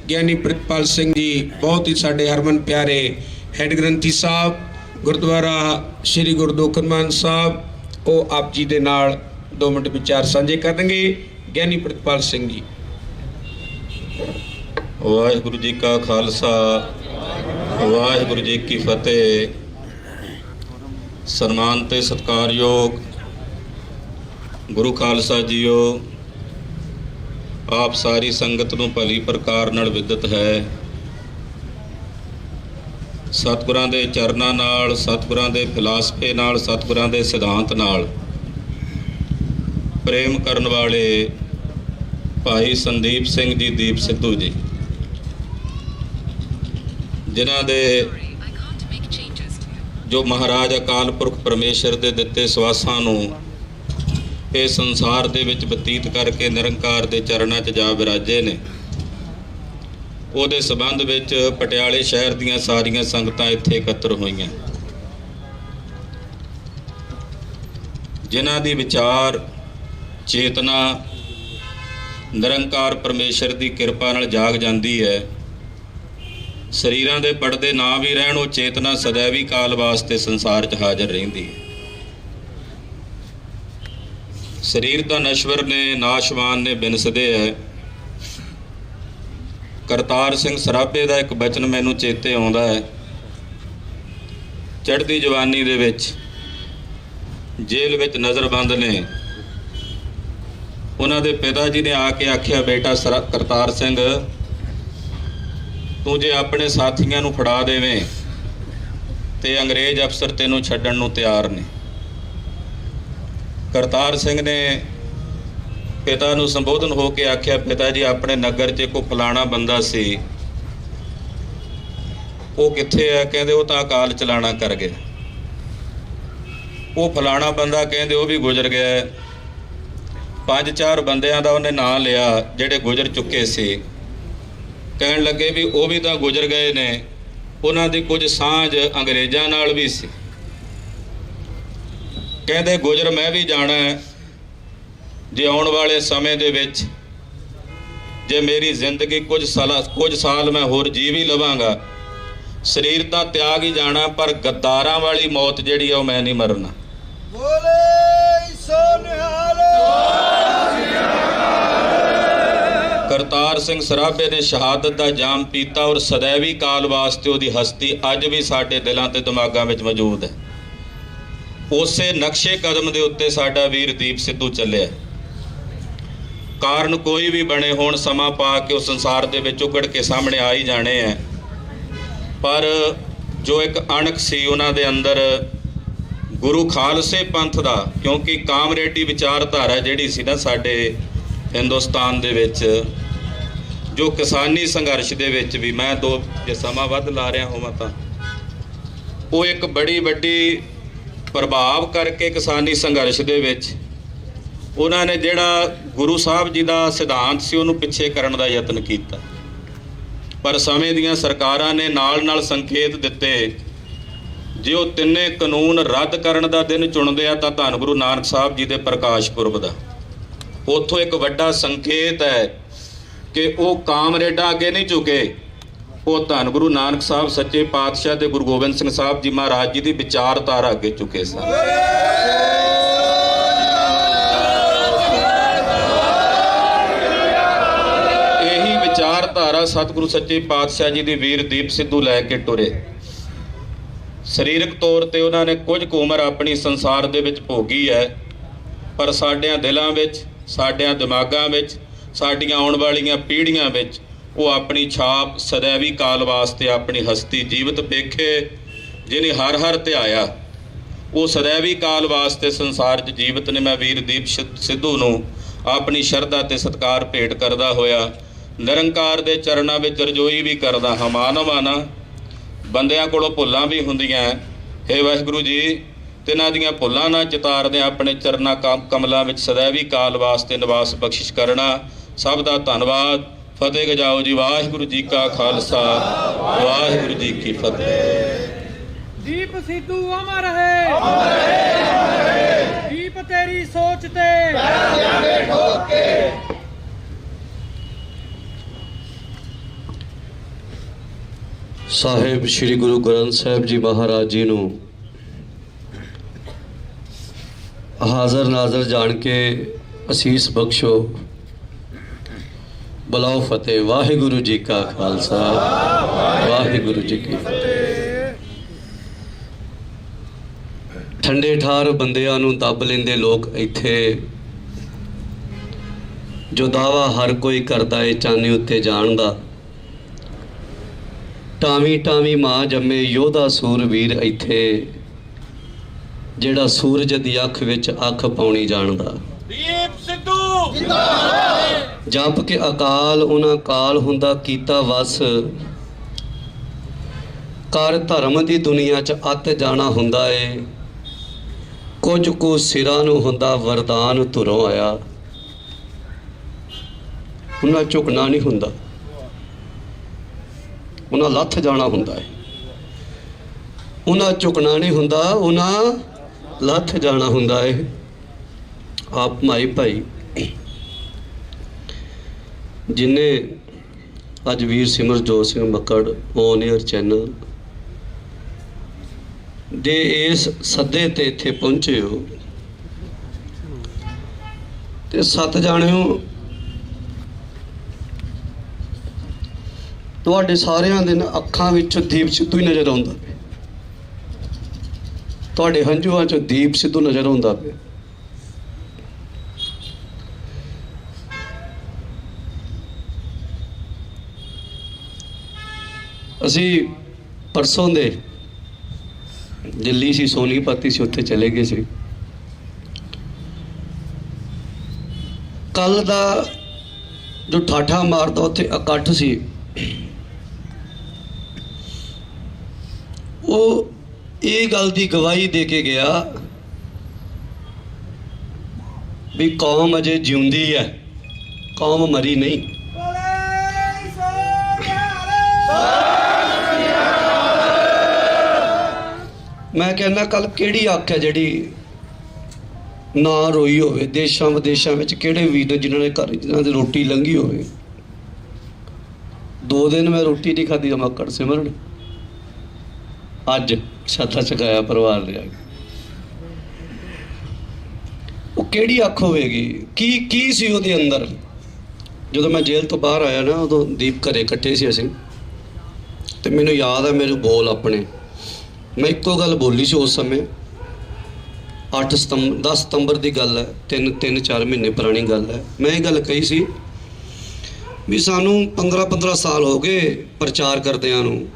ਗਿਆਨੀ ਪ੍ਰਿਤਪਾਲ ਸਿੰਘ ਜੀ, ਬਹੁਤ ਹੀ ਸਾਡੇ ਹਰਮਨ ਪਿਆਰੇ ਹੈਡ ਗ੍ਰੰਥੀ ਸਾਹਿਬ ਗੁਰਦੁਆਰਾ ਸ੍ਰੀ ਗੁਰੂ ਦੋਖਨਮਾਨ ਸਾਹਿਬ, ਉਹ ਆਪ ਜੀ ਦੇ ਨਾਲ 2 ਮਿੰਟ ਵਿਚਾਰ ਸਾਂਝੇ ਕਰਨਗੇ। ਗਿਆਨੀ ਪ੍ਰਿਤਪਾਲ ਸਿੰਘ ਜੀ। ਵਾਹਿਗੁਰੂ ਜੀ ਕਾ ਖਾਲਸਾ, ਵਾਹਿਗੁਰੂ ਜੀ ਕੀ ਫਤਿਹ। ਸਨਮਾਨ ਤੇ ਸਤਿਕਾਰਯੋਗ ਗੁਰੂ ਖਾਲਸਾ ਜੀਓ, ਆਪ ਸਾਰੀ ਸੰਗਤ ਨੂੰ ਭਲੀ ਪ੍ਰਕਾਰ ਨਾਲ ਵਿਦਿਤ ਹੈ। ਸਤਿਗੁਰਾਂ ਦੇ ਚਰਨਾਂ ਨਾਲ, ਸਤਿਗੁਰਾਂ ਦੇ ਫਿਲਾਸਫੇ ਨਾਲ, ਸਤਿਗੁਰਾਂ ਦੇ ਸਿਧਾਂਤ ਨਾਲ ਪ੍ਰੇਮ ਕਰਨ ਵਾਲੇ ਭਾਈ ਸੰਦੀਪ ਸਿੰਘ ਜੀ, ਦੀਪ ਸਿੱਧੂ ਜੀ, ਜਿਨ੍ਹਾਂ ਦੇ ਜੋ ਮਹਾਰਾਜ ਅਕਾਲ ਪੁਰਖ ਪਰਮੇਸ਼ਰ ਦੇ ਦਿੱਤੇ ਸਵਾਸਾਂ ਨੂੰ ਇਹ ਸੰਸਾਰ ਦੇ ਵਿੱਚ ਬਤੀਤ ਕਰਕੇ ਨਿਰੰਕਾਰ ਦੇ ਚਰਨਾਂ 'ਚ ਜਾ ਵਿਰਾਜੇ ਨੇ, ਉਹਦੇ ਸੰਬੰਧ ਵਿੱਚ ਪਟਿਆਲੇ ਸ਼ਹਿਰ ਦੀਆਂ ਸਾਰੀਆਂ ਸੰਗਤਾਂ ਇੱਥੇ ਇਕੱਤਰ ਹੋਈਆਂ, ਜਿਨ੍ਹਾਂ ਦੀ ਵਿਚਾਰ ਚੇਤਨਾ ਨਿਰੰਕਾਰ ਪਰਮੇਸ਼ਰ ਦੀ ਕਿਰਪਾ ਨਾਲ ਜਾਗ ਜਾਂਦੀ ਹੈ। ਸਰੀਰਾਂ ਦੇ ਪਰਦੇ ਨਾ ਵੀ ਰਹਿਣ, ਉਹ ਚੇਤਨਾ ਸदैवी ਕਾਲ ਵਾਸਤੇ ਸੰਸਾਰ 'ਚ ਹਾਜ਼ਰ ਰਹਿੰਦੀ ਹੈ। ਸਰੀਰ ਤਾਂ ਨਸ਼ਵਰ ਨੇ, ਨਾਸ਼ਵਾਨ ਨੇ, ਬਿਨਸਦੇ ਹੈ। ਕਰਤਾਰ ਸਿੰਘ ਸਰਾਭੇ ਦਾ ਇੱਕ ਬਚਨ ਮੈਨੂੰ ਚੇਤੇ ਆਉਂਦਾ ਹੈ। ਚੜ੍ਹਦੀ ਜਵਾਨੀ ਦੇ ਵਿੱਚ ਜੇਲ੍ਹ ਵਿੱਚ ਨਜ਼ਰਬੰਦ ਨੇ, ਉਹਨਾਂ ਦੇ ਪਿਤਾ ਜੀ ਨੇ ਆ ਕੇ ਆਖਿਆ, ਬੇਟਾ ਕਰਤਾਰ ਸਿੰਘ, ਤੂੰ ਜੇ ਆਪਣੇ ਸਾਥੀਆਂ ਨੂੰ ਫੜਾ ਦੇਵੇਂ ਤੇ ਅੰਗਰੇਜ਼ ਅਫਸਰ ਤੈਨੂੰ ਛੱਡਣ ਨੂੰ ਤਿਆਰ ਨੇ। ਕਰਤਾਰ ਸਿੰਘ ਨੇ ਪਿਤਾ ਨੂੰ ਸੰਬੋਧਨ ਹੋ ਕੇ ਆਖਿਆ, ਪਿਤਾ ਜੀ, ਆਪਣੇ ਨਗਰ 'ਚ ਕੋਈ ਫਲਾਣਾ ਬੰਦਾ ਸੀ, ਉਹ ਕਿੱਥੇ ਹੈ? ਕਹਿੰਦੇ ਉਹ ਤਾਂ ਅਕਾਲ ਚਲਾਣਾ ਕਰ ਗਿਆ। ਉਹ ਫਲਾਣਾ ਬੰਦਾ ਕਹਿੰਦੇ ਉਹ ਵੀ ਗੁਜ਼ਰ ਗਿਆ। 5-4 ਬੰਦਿਆਂ ਦਾ ਉਹਨੇ ਨਾਂ ਲਿਆ ਜਿਹੜੇ ਗੁਜ਼ਰ ਚੁੱਕੇ ਸੀ। ਕਹਿਣ ਲੱਗੇ ਵੀ ਉਹ ਵੀ ਤਾਂ ਗੁਜ਼ਰ ਗਏ ਨੇ, ਉਹਨਾਂ ਦੀ ਕੁਝ ਸਾਂਝ ਅੰਗਰੇਜ਼ਾਂ ਨਾਲ ਵੀ ਸੀ। ਕਹਿੰਦੇ ਗੁਜ਼ਰ ਮੈਂ ਵੀ ਜਾਣਾ ਹੈ, ਜੇ ਆਉਣ ਵਾਲੇ ਸਮੇਂ ਦੇ ਵਿੱਚ ਜੇ ਮੇਰੀ ਜ਼ਿੰਦਗੀ ਕੁਝ ਸਾਲ ਮੈਂ ਹੋਰ ਜੀ ਵੀ ਲਵਾਂਗਾ, ਸਰੀਰ ਤਾਂ ਤਿਆਗ ਹੀ ਜਾਣਾ, ਪਰ ਗੱਦਾਰਾਂ ਵਾਲੀ ਮੌਤ ਜਿਹੜੀ ਆ ਉਹ ਮੈਂ ਨਹੀਂ ਮਰਨਾ। ਬੋਲੇ ਸੋ ਨਿਹਾਲ। ਕਰਤਾਰ ਸਿੰਘ ਸਰਾਭੇ ਨੇ ਸ਼ਹਾਦਤ ਦਾ ਜਾਮ ਪੀਤਾ ਔਰ ਸदैवी ਕਾਲ ਵਾਸਤੇ ਉਹਦੀ ਹਸਤੀ ਅੱਜ ਵੀ ਸਾਡੇ ਦਿਲਾਂ ਤੇ ਦਿਮਾਗਾਂ ਵਿੱਚ ਮੌਜੂਦ ਹੈ। ਉਸੇ ਨਕਸ਼ੇ ਕਦਮ ਦੇ ਉੱਤੇ ਸਾਡਾ ਵੀਰ ਦੀਪ ਸਿੱਧੂ ਚੱਲਿਆ। ਕਾਰਨ ਕੋਈ ਵੀ ਬਣੇ ਹੋਣ, ਸਮਾਂ ਪਾ ਕੇ ਉਹ ਸੰਸਾਰ ਦੇ ਵਿੱਚ ਉਗੜ ਕੇ ਸਾਹਮਣੇ ਆ ਹੀ ਜਾਣੇ ਹੈ, ਪਰ ਜੋ ਇੱਕ ਅਣਖ ਸੀ ਉਹਨਾਂ ਦੇ ਅੰਦਰ ਗੁਰੂ ਖਾਲਸੇ ਪੰਥ ਦਾ, ਕਿਉਂਕਿ ਕਾਮਰੇਡੀ ਵਿਚਾਰਧਾਰਾ ਜਿਹੜੀ ਸੀ ਨਾ ਸਾਡੇ ਹਿੰਦੁਸਤਾਨ ਦੇ ਵਿੱਚ, ਜੋ ਕਿਸਾਨੀ ਸੰਘਰਸ਼ ਦੇ ਵਿੱਚ ਵੀ, ਮੈਂ ਜੇ ਸਮਾਂ ਵੱਧ ਲਾ ਰਿਹਾ ਹੋਵਾਂ ਤਾਂ ਉਹ ਇੱਕ ਬੜੀ ਵੱਡੀ ਪ੍ਰਭਾਵ ਕਰਕੇ ਕਿਸਾਨੀ ਸੰਘਰਸ਼ ਦੇ ਵਿੱਚ ਉਹਨਾਂ ਨੇ ਜਿਹੜਾ ਗੁਰੂ ਸਾਹਿਬ ਜੀ ਦਾ ਸਿਧਾਂਤ ਸੀ ਉਹਨੂੰ ਪਿੱਛੇ ਕਰਨ ਦਾ ਯਤਨ ਕੀਤਾ, ਪਰ ਸਮੇਂ ਦੀਆਂ ਸਰਕਾਰਾਂ ਨੇ ਨਾਲ ਸੰਕੇਤ ਦਿੱਤੇ, ਜੇ ਉਹ ਤਿੰਨੇ ਕਾਨੂੰਨ ਰੱਦ ਕਰਨ ਦਾ ਦਿਨ ਚੁਣਦੇ ਆ ਤਾਂ ਧੰਨ ਗੁਰੂ ਨਾਨਕ ਸਾਹਿਬ ਜੀ ਦੇ ਪ੍ਰਕਾਸ਼ ਪੁਰਬ ਦਾ। ਉੱਥੋਂ ਇੱਕ ਵੱਡਾ ਸੰਕੇਤ ਹੈ ਕਿ ਉਹ ਕਾਮਰੇਡਾਂ ਅੱਗੇ ਨਹੀਂ ਝੁਕੇ, ਉਹ ਧੰਨ ਗੁਰੂ ਨਾਨਕ ਸਾਹਿਬ ਸੱਚੇ ਪਾਤਸ਼ਾਹ ਤੇ ਗੁਰੂ ਗੋਬਿੰਦ ਸਿੰਘ ਸਾਹਿਬ ਜੀ ਮਹਾਰਾਜ ਜੀ ਦੀ ਵਿਚਾਰਧਾਰਾ ਅੱਗੇ ਝੁਕੇ ਸਨ। ਇਹੀ ਵਿਚਾਰਧਾਰਾ ਸਤਿਗੁਰੂ ਸੱਚੇ ਪਾਤਸ਼ਾਹ ਜੀ ਦੇ ਵੀਰ ਦੀਪ ਸਿੱਧੂ ਲੈ ਕੇ ਟੁਰੇ। ਸਰੀਰਕ ਤੌਰ ਤੇ ਉਹਨਾਂ ਨੇ ਕੁਝ ਕੁ ਉਮਰ ਆਪਣੀ ਸੰਸਾਰ ਦੇ ਵਿੱਚ ਭੋਗੀ ਹੈ, ਪਰ ਸਾਡਿਆਂ ਦਿਲਾਂ ਵਿੱਚ, ਸਾਡਿਆਂ ਦਿਮਾਗਾਂ ਵਿੱਚ, ਸਾਡੀਆਂ ਆਉਣ ਵਾਲੀਆਂ ਪੀੜ੍ਹੀਆਂ ਵਿੱਚ ਉਹ ਆਪਣੀ ਛਾਪ ਸदैवी ਕਾਲ ਵਾਸਤੇ ਆਪਣੀ ਹਸਤੀ ਜੀਵਤ ਵੇਖੇ, ਜਿਹਨੇ ਹਰ ਹਰ ਧਿਆਇਆ। ਉਹ ਸदैवी ਕਾਲ ਵਾਸਤੇ ਸੰਸਾਰ 'ਚ ਜੀਵਤ ਨੇ। ਮੈਂ ਵੀਰ ਦੀਪ ਸਿੱਧੂ ਨੂੰ ਆਪਣੀ ਸ਼ਰਧਾ ਤੇ ਸਤਿਕਾਰ ਭੇਟ ਕਰਦਾ ਹੋਇਆ ਨਿਰੰਕਾਰ ਦੇ ਚਰਨਾਂ ਵਿੱਚ ਰਜੋਈ ਵੀ ਕਰਦਾ ਹਾਂ। ਮਾਨਵਾਨਾ ਬੰਦਿਆਂ ਕੋਲੋਂ ਭੁੱਲਾਂ ਵੀ ਹੁੰਦੀਆਂ, ਹੇ ਵਾਹਿਗੁਰੂ ਜੀ, ਤਿਨਾਂ ਦੀਆਂ ਭੁੱਲਾਂ ਨਾ ਚਿਤਾਰਦੇ ਆਪਣੇ ਚਰਨਾਂ ਕਮਲਾਂ ਵਿੱਚ ਸदैवी ਕਾਲ ਵਾਸਤੇ ਨਿਵਾਸ ਬਖਸ਼ਿਸ਼ ਕਰਨਾ। ਸਭ ਦਾ ਧੰਨਵਾਦ। ਫਤਿਹ ਗਜਾਓ ਜੀ। ਵਾਹਿਗੁਰੂ ਜੀ ਕਾ ਖਾਲਸਾ, ਵਾਹਿਗੁਰੂ ਜੀ ਕੀ ਫਤਿਹ। ਦੀਪ ਸਿੱਧੂ ਅਮਰ ਹੈ, ਅਮਰ ਹੈ, ਅਮਰ ਹੈ। ਦੀਪ ਤੇਰੀ ਸੋਚ ਤੇ ਪੈਰਾਂ ਦਿਆਂਗੇ ਠੋਕ ਕੇ। ਸਾਹਿਬ ਸ੍ਰੀ ਗੁਰੂ ਗ੍ਰੰਥ ਸਾਹਿਬ ਜੀ ਮਹਾਰਾਜ ਜੀ ਨੂੰ ਹਾਜ਼ਰ ਨਾਜ਼ਰ ਜਾਣ ਕੇ ਅਸੀਸ ਬਖਸ਼ੋ। ਬੁਲਾਓ ਫਤਿਹ। ਵਾਹਿਗੁਰੂ ਜੀ ਕਾ ਖਾਲਸਾ, ਵਾਹਿਗੁਰੂ ਜੀ ਕੀ ਫਤਿਹ। ਠੰਡੇ ਠਾਰ ਬੰਦਿਆਂ ਨੂੰ ਦੱਬ ਲੈਂਦੇ ਲੋਕ ਇੱਥੇ, ਜੋ ਦਾਵਾ ਹਰ ਕੋਈ ਕਰਦਾ ਏ ਚਾਨੀ ਉੱਤੇ ਜਾਣ ਦਾ। ਟਾਵੀਂ ਟਾਵੀਂ ਮਾਂ ਜੰਮੇ ਯੋਧਾ ਸੂਰਵੀਰ ਇੱਥੇ, ਜਿਹੜਾ ਸੂਰਜ ਦੀ ਅੱਖ ਵਿੱਚ ਅੱਖ ਪਾਉਣੀ ਜਾਣਦਾ। ਦੀਪ ਸਿੱਧੂ ਜਿੰਦਾਬਾਦ। ਜਪ ਕੇ ਅਕਾਲ ਉਹਨਾਂ ਕਾਲ ਹੁੰਦਾ ਕੀਤਾ ਵਸ, ਕਰ ਧਰਮ ਦੀ ਦੁਨੀਆ 'ਚ ਅੱਤ ਜਾਣਾ ਹੁੰਦਾ ਏ। ਕੁਝ ਕੁ ਸਿਰਾਂ ਨੂੰ ਹੁੰਦਾ ਵਰਦਾਨ ਧੁਰੋਂ ਆਇਆ, ਉਹਨਾਂ ਝੁਕਣਾ ਨਹੀਂ ਹੁੰਦਾ, ਉਹਨਾਂ ਲੱਥ ਜਾਣਾ ਹੁੰਦਾ ਹੈ। ਉਹਨਾਂ ਝੁਕਣਾ ਨਹੀਂ ਹੁੰਦਾ, ਉਹਨਾਂ ਲੱਥ ਜਾਣਾ ਹੁੰਦਾ ਹੈ। ਆਪ ਮਾਈ ਭਾਈ ਜਿਨੇ ਅੱਜ ਵੀਰ Simarjot Singh Makkar on air channel ਦੇ ਇਸ ਸੱਦੇ ਤੇ ਇੱਥੇ ਪਹੁੰਚੇ ਹੋ, ਤੇ 7 ਜਾਣਿਓ ਤੁਹਾਡੇ ਸਾਰਿਆਂ ਦੇ ਅੱਖਾਂ ਵਿੱਚੋਂ ਦੀਪ ਸਿੱਧੂ ਹੀ ਨਜ਼ਰ ਆਉਂਦਾ ਪਿਆ, ਤੁਹਾਡੇ ਹੰਝੂਆਂ 'ਚੋਂ ਦੀਪ ਸਿੱਧੂ ਨਜ਼ਰ ਆਉਂਦਾ ਪਿਆ। ਅਸੀਂ ਪਰਸੋਂ ਦੇ ਦਿੱਲੀ ਸੀ, ਸੋਨੀਪਤ ਸੀ, ਉੱਥੇ ਚਲੇ ਗਏ ਸੀ। ਕੱਲ ਦਾ ਜੋ ਠਾਠਾ ਮਾਰਦਾ ਉੱਥੇ ਇਕੱਠ ਸੀ, ਉਹ ਇਹ ਗੱਲ ਦੀ ਗਵਾਹੀ ਦੇ ਕੇ ਗਿਆ ਵੀ ਕੌਮ ਅਜੇ ਜਿਉਂਦੀ ਹੈ, ਕੌਮ ਮਰੀ ਨਹੀਂ। ਮੈਂ ਕਹਿੰਦਾ ਕੱਲ ਕਿਹੜੀ ਅੱਖ ਹੈ ਜਿਹੜੀ ਨਾ ਰੋਈ ਹੋਵੇ। ਦੇਸ਼ਾਂ ਵਿਦੇਸ਼ਾਂ ਵਿੱਚ ਕਿਹੜੇ ਵੀਰ ਜਿਨ੍ਹਾਂ ਨੇ ਘਰ ਜਿਨ੍ਹਾਂ ਦੀ ਰੋਟੀ ਲੰਘੀ ਹੋਵੇ। 2 ਦਿਨ ਮੈਂ ਰੋਟੀ ਨਹੀਂ ਖਾਧੀ ਮੱਕੜ ਸਿਮਰਨ, ਅੱਜ ਛਾਤਾ ਚਕਾਇਆ ਪਰਿਵਾਰ ਲਿਆ। ਉਹ ਕਿਹੜੀ ਅੱਖ ਹੋਵੇਗੀ? ਕੀ ਸੀ ਉਹਦੇ ਅੰਦਰ? ਜਦੋਂ ਮੈਂ ਜੇਲ੍ਹ ਤੋਂ ਬਾਹਰ ਆਇਆ ਨਾ, ਉਦੋਂ ਦੀਪ ਘਰੇ ਇਕੱਠੇ ਸੀ ਅਸੀਂ, ਤੇ ਮੈਨੂੰ ਯਾਦ ਹੈ ਮੇਰੇ ਬੋਲ ਆਪਣੇ, ਮੈਂ ਇੱਕੋ ਗੱਲ ਬੋਲੀ ਸੀ ਉਸ ਸਮੇਂ। 10 ਸਤੰਬਰ ਦੀ ਗੱਲ ਹੈ, 3-4 ਮਹੀਨੇ ਪੁਰਾਣੀ ਗੱਲ ਹੈ। ਮੈਂ ਇਹ ਗੱਲ ਕਹੀ ਸੀ ਵੀ ਸਾਨੂੰ 15 ਸਾਲ ਹੋ ਗਏ ਪ੍ਰਚਾਰ ਕਰਦਿਆਂ ਨੂੰ।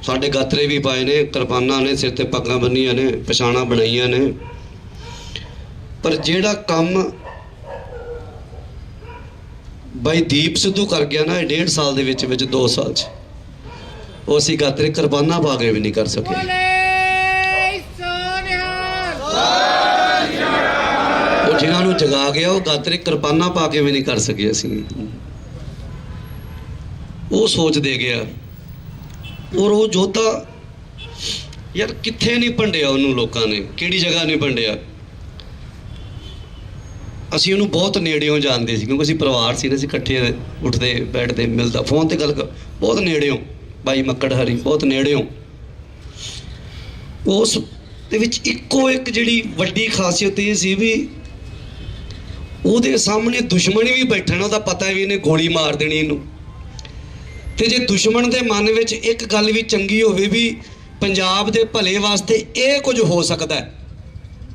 ਸਾਡੇ ਗਾਤਰੇ ਵੀ ਪਾਏ ਨੇ, ਕਿਰਪਾਨਾਂ ਨੇ, ਸਿਰ ਤੇ ਪੱਗਾਂ ਬੰਨੀਆਂ ਨੇ, ਪਛਾਣਾਂ ਬਣਾਈਆਂ ਨੇ, ਪਰ ਜਿਹੜਾ ਕੰਮ ਬਾਈ ਦੀਪ ਸਿੱਧੂ ਕਰ ਗਿਆ ਨਾ 1.5 ਸਾਲ ਦੇ ਵਿੱਚ 2 ਸਾਲ 'ਚ, ਉਹ ਅਸੀਂ ਗਾਤਰੇ ਕਿਰਪਾਨਾਂ ਪਾ ਕੇ ਵੀ ਨਹੀਂ ਕਰ ਸਕੇ। ਉਹ ਜਿਨ੍ਹਾਂ ਨੂੰ ਜਗਾ ਗਿਆ ਉਹ ਗਾਤਰੇ ਕਿਰਪਾਨਾਂ ਪਾ ਕੇ ਵੀ ਨਹੀਂ ਕਰ ਸਕੇ ਅਸੀਂ। ਉਹ ਸੋਚ ਦੇ ਗਿਆ। ਔਰ ਉਹ ਯੋਧਾ ਯਾਰ ਕਿੱਥੇ ਨਹੀਂ ਭੰਡਿਆ ਉਹਨੂੰ ਲੋਕਾਂ ਨੇ, ਕਿਹੜੀ ਜਗ੍ਹਾ ਨਹੀਂ ਭੰਡਿਆ। ਅਸੀਂ ਉਹਨੂੰ ਬਹੁਤ ਨੇੜਿਓਂ ਜਾਣਦੇ ਸੀ, ਕਿਉਂਕਿ ਅਸੀਂ ਪਰਿਵਾਰ ਸੀ ਨਾ, ਅਸੀਂ ਇਕੱਠੇ ਉੱਠਦੇ ਬੈਠਦੇ ਮਿਲਦਾ, ਫੋਨ ਤੇ ਗੱਲ ਬਹੁਤ ਨੇੜਿਓਂ। ਬਾਈ ਮੱਕੜ ਹਰੀ ਬਹੁਤ ਨੇੜਿਓਂ। ਉਸ ਦੇ ਵਿੱਚ ਇੱਕੋ ਇੱਕ ਜਿਹੜੀ ਵੱਡੀ ਖਾਸੀਅਤ ਇਹ ਸੀ ਵੀ ਉਹਦੇ ਸਾਹਮਣੇ ਦੁਸ਼ਮਣ ਵੀ ਬੈਠਣਾ, ਉਹਦਾ ਪਤਾ ਵੀ ਇਹਨੇ ਗੋਲੀ ਮਾਰ ਦੇਣੀ ਇਹਨੂੰ। ਤੇ ਜੇ ਦੁਸ਼ਮਣ ਦੇ ਮਨ ਵਿੱਚ ਇੱਕ ਗੱਲ ਵੀ ਚੰਗੀ ਹੋਵੇ ਵੀ ਪੰਜਾਬ ਦੇ ਭਲੇ ਵਾਸਤੇ ਇਹ ਕੁਝ ਹੋ ਸਕਦਾ ਹੈ,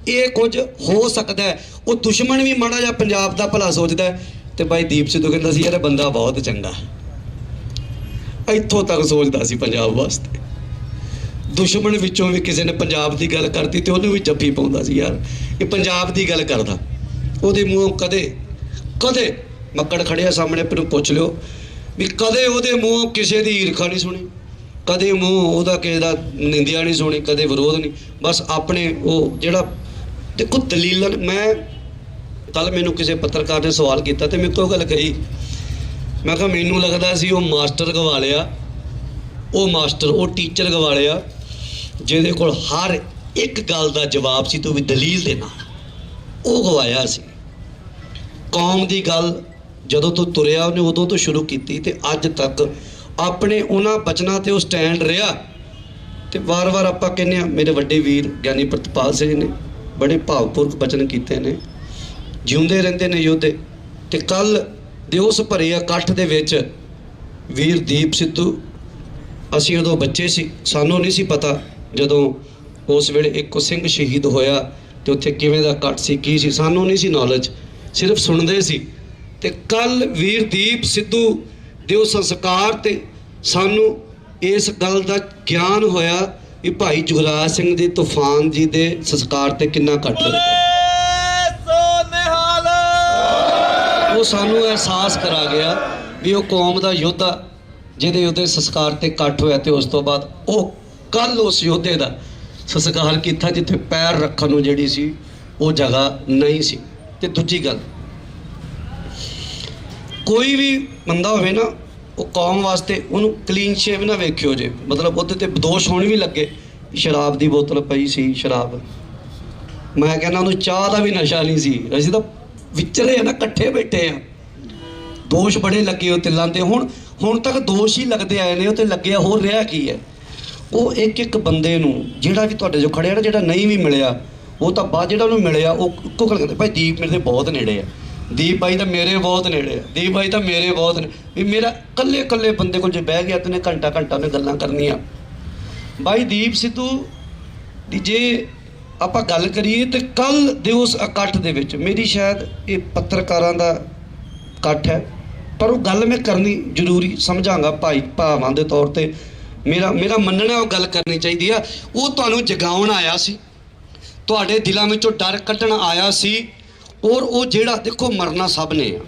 ਇਹ ਕੁਝ ਹੋ ਸਕਦਾ ਹੈ। ਉਹ ਦੁਸ਼ਮਣ ਵੀ ਮਾੜਾ ਜਿਹਾ ਪੰਜਾਬ ਦਾ ਭਲਾ ਸੋਚਦਾ ਹੈ। ਤੇ ਬਾਈ ਦੀਪ ਸਿੱਧੂ ਕਹਿੰਦਾ ਸੀ ਯਾਰ ਇਹ ਬੰਦਾ ਬਹੁਤ ਚੰਗਾ, ਇੱਥੋਂ ਤੱਕ ਸੋਚਦਾ ਸੀ ਪੰਜਾਬ ਵਾਸਤੇ। ਦੁਸ਼ਮਣ ਵਿੱਚੋਂ ਵੀ ਕਿਸੇ ਨੇ ਪੰਜਾਬ ਦੀ ਗੱਲ ਕਰਤੀ ਤੇ ਉਹਨੂੰ ਵੀ ਜੱਫੀ ਪਾਉਂਦਾ ਸੀ, ਯਾਰ ਇਹ ਪੰਜਾਬ ਦੀ ਗੱਲ ਕਰਦਾ। ਉਹਦੇ ਮੂੰਹੋਂ ਕਦੇ ਮੱਕੜ ਖੜਿਆ ਸਾਹਮਣੇ, ਪਰ ਪੁੱਛ ਲਿਓ ਵੀ ਕਦੇ ਉਹਦੇ ਮੂੰਹੋਂ ਕਿਸੇ ਦੀ ਈਰਖਾ ਨਹੀਂ ਸੁਣੀ, ਕਦੇ ਮੂੰਹ ਉਹਦਾ ਕਿਸੇ ਦਾ ਨਿੰਦਿਆ ਨਹੀਂ ਸੁਣੀ, ਕਦੇ ਵਿਰੋਧ ਨਹੀਂ। ਬਸ ਆਪਣੇ ਉਹ ਜਿਹੜਾ ਦੇਖੋ ਦਲੀਲਾਂ। ਮੈਂ ਕੱਲ ਮੈਨੂੰ ਕਿਸੇ ਪੱਤਰਕਾਰ ਨੇ ਸਵਾਲ ਕੀਤਾ ਤੇ ਮੇਰੇ ਤੋਂ ਗੱਲ ਕਹੀ, ਮੈਂ ਕਿਹਾ ਮੈਨੂੰ ਲੱਗਦਾ ਸੀ ਉਹ ਮਾਸਟਰ ਗਵਾ ਲਿਆ, ਉਹ ਟੀਚਰ ਗਵਾ ਲਿਆ ਜਿਹਦੇ ਕੋਲ ਹਰ ਇੱਕ ਗੱਲ ਦਾ ਜਵਾਬ ਸੀ, ਤੂੰ ਵੀ ਦਲੀਲ ਦੇ ਨਾਲ, ਉਹ ਗਵਾਇਆ ਸੀ। ਕੌਮ ਦੀ ਗੱਲ ਜਦੋਂ ਤੋਂ ਤੁਰਿਆ ਉਹਨੇ ਉਦੋਂ ਤੋਂ ਸ਼ੁਰੂ ਕੀਤੀ ਤੇ ਅੱਜ ਤੱਕ ਆਪਣੇ ਉਹਨਾਂ ਬਚਨਾਂ ਤੇ ਉਹ ਸਟੈਂਡ ਰਿਹਾ। ਤੇ ਵਾਰ-ਵਾਰ ਆਪਾਂ ਕਹਿੰਦੇ ਹਾਂ, ਮੇਰੇ ਵੱਡੇ ਵੀਰ ਗਿਆਨੀ ਪ੍ਰਿਤਪਾਲ ਸਿੰਘ ਨੇ ਬੜੇ ਭਾਵਪੂਰਕ ਬਚਨ ਕੀਤੇ ਨੇ, ਜਿਉਂਦੇ ਰਹਿੰਦੇ ਨੇ ਯੋਧੇ। ਤੇ ਕੱਲ ਦੇ ਉਸ ਭਰੇ ਇਕੱਠ ਦੇ ਵਿੱਚ ਵੀਰ ਦੀਪ ਸਿੱਧੂ, ਅਸੀਂ ਉਦੋਂ ਬੱਚੇ ਸੀ, ਸਾਨੂੰ ਨਹੀਂ ਸੀ ਪਤਾ ਜਦੋਂ ਉਸ ਵੇਲੇ ਇੱਕ ਸਿੰਘ ਸ਼ਹੀਦ ਹੋਇਆ ਤੇ ਉੱਥੇ ਕਿਵੇਂ ਦਾ ਇਕੱਠ ਸੀ, ਕੀ ਸੀ, ਸਾਨੂੰ ਨਹੀਂ ਸੀ ਨੌਲੇਜ, ਸਿਰਫ ਸੁਣਦੇ ਸੀ। ਤੇ ਕੱਲ ਵੀਰ ਦੀਪ ਸਿੱਧੂ ਦੇ ਉਹ ਸੰਸਕਾਰ ਤੇ ਸਾਨੂੰ ਇਸ ਗੱਲ ਦਾ ਗਿਆਨ ਹੋਇਆ ਵੀ ਭਾਈ ਜੁਗਰਾਜ ਸਿੰਘ ਜੀ ਤੂਫਾਨ ਜੀ ਦੇ ਸੰਸਕਾਰ ਤੇ ਕਿੰਨਾ ਇਕੱਠ ਹੋਇਆ। ਉਹ ਸਾਨੂੰ ਅਹਿਸਾਸ ਕਰਾ ਗਿਆ ਵੀ ਉਹ ਕੌਮ ਦਾ ਯੋਧਾ ਜਿਹਦੇ ਉਹਦੇ ਸੰਸਕਾਰ ਤੇ ਇਕੱਠ ਹੋਇਆ। ਤੇ ਉਸ ਤੋਂ ਬਾਅਦ ਉਹ ਕੱਲ ਉਸ ਯੋਧੇ ਦਾ ਸੰਸਕਾਰ ਕੀਤਾ ਜਿੱਥੇ ਪੈਰ ਰੱਖਣ ਨੂੰ ਜਿਹੜੀ ਸੀ ਉਹ ਜਗ੍ਹਾ ਨਹੀਂ ਸੀ। ਤੇ ਦੂਜੀ ਗੱਲ, ਕੋਈ ਵੀ ਬੰਦਾ ਹੋਵੇ ਨਾ, ਉਹ ਕੌਮ ਵਾਸਤੇ ਉਹਨੂੰ ਕਲੀਨ ਸ਼ੇਵ ਨਾ ਵੇਖਿਓ ਜੇ, ਮਤਲਬ ਉਹਦੇ ਤੇ ਦੋਸ਼ ਹੋਣ ਵੀ ਲੱਗੇ। ਸ਼ਰਾਬ ਦੀ ਬੋਤਲ ਪਈ ਸੀ, ਸ਼ਰਾਬ, ਮੈਂ ਕਹਿੰਦਾ ਉਹਨੂੰ ਚਾਹ ਦਾ ਵੀ ਨਸ਼ਾ ਨਹੀਂ ਸੀ, ਅਸੀਂ ਤਾਂ ਵਿਚਰੇ ਆ ਨਾ, ਇਕੱਠੇ ਬੈਠੇ ਆ। ਦੋਸ਼ ਬੜੇ ਲੱਗੇ ਉਹ ਤਿਲਾਂ ਤੇ, ਹੁਣ ਤੱਕ ਦੋਸ਼ ਹੀ ਲੱਗਦੇ ਆਏ ਨੇ, ਉਹ ਤੇ ਲੱਗਿਆ ਹੋਰ ਰਿਹਾ ਕੀ ਹੈ। ਉਹ ਇੱਕ ਬੰਦੇ ਨੂੰ ਜਿਹੜਾ ਵੀ ਤੁਹਾਡੇ ਜੋ ਖੜਿਆ ਨਾ, ਜਿਹੜਾ ਨਹੀਂ ਵੀ ਮਿਲਿਆ, ਉਹ ਤਾਂ ਬਾਅਦ ਜਿਹੜਾ ਉਹਨੂੰ ਮਿਲਿਆ ਉਹ ਇੱਕੋ ਗੱਲ ਕਹਿੰਦੇ, ਭਾਈ ਦੀਪ ਮੇਰੇ ਦੇ ਬਹੁਤ ਨੇੜੇ ਆ, ਦੀਪ ਭਾਈ ਤਾਂ ਮੇਰੇ ਬਹੁਤ ਨੇੜੇ ਆ, ਦੀਪ ਭਾਈ ਤਾਂ ਮੇਰੇ ਬਹੁਤ ਨੇ। ਵੀ ਮੇਰਾ ਇਕੱਲੇ ਬੰਦੇ ਕੋਲ ਜੇ ਬਹਿ ਗਿਆ ਤੇ ਨੇ ਘੰਟਾ ਉਹਨੇ ਗੱਲਾਂ ਕਰਨੀਆਂ। ਭਾਈ ਦੀਪ ਸਿੱਧੂ ਦੀ ਜੇ ਆਪਾਂ ਗੱਲ ਕਰੀਏ ਤੇ ਕੱਲ ਦੇ ਉਸ ਇਕੱਠ ਦੇ ਵਿੱਚ, ਮੇਰੀ ਸ਼ਾਇਦ ਇਹ ਪੱਤਰਕਾਰਾਂ ਦਾ ਇਕੱਠ ਹੈ, ਪਰ ਉਹ ਗੱਲ ਮੈਂ ਕਰਨੀ ਜ਼ਰੂਰੀ ਸਮਝਾਂਗਾ ਭਾਈ ਭਾਵਾਂ ਦੇ ਤੌਰ ਤੇ। ਮੇਰਾ ਮੰਨਣਾ ਉਹ ਗੱਲ ਕਰਨੀ ਚਾਹੀਦੀ ਆ। ਉਹ ਤੁਹਾਨੂੰ ਜਗਾਉਣ ਆਇਆ ਸੀ, ਤੁਹਾਡੇ ਦਿਲਾਂ ਵਿੱਚੋਂ ਡਰ ਕੱਢਣ ਆਇਆ ਸੀ। ਔਰ ਉਹ ਜਿਹੜਾ ਦੇਖੋ ਮਰਨਾ ਸਭ ਨੇ ਆ।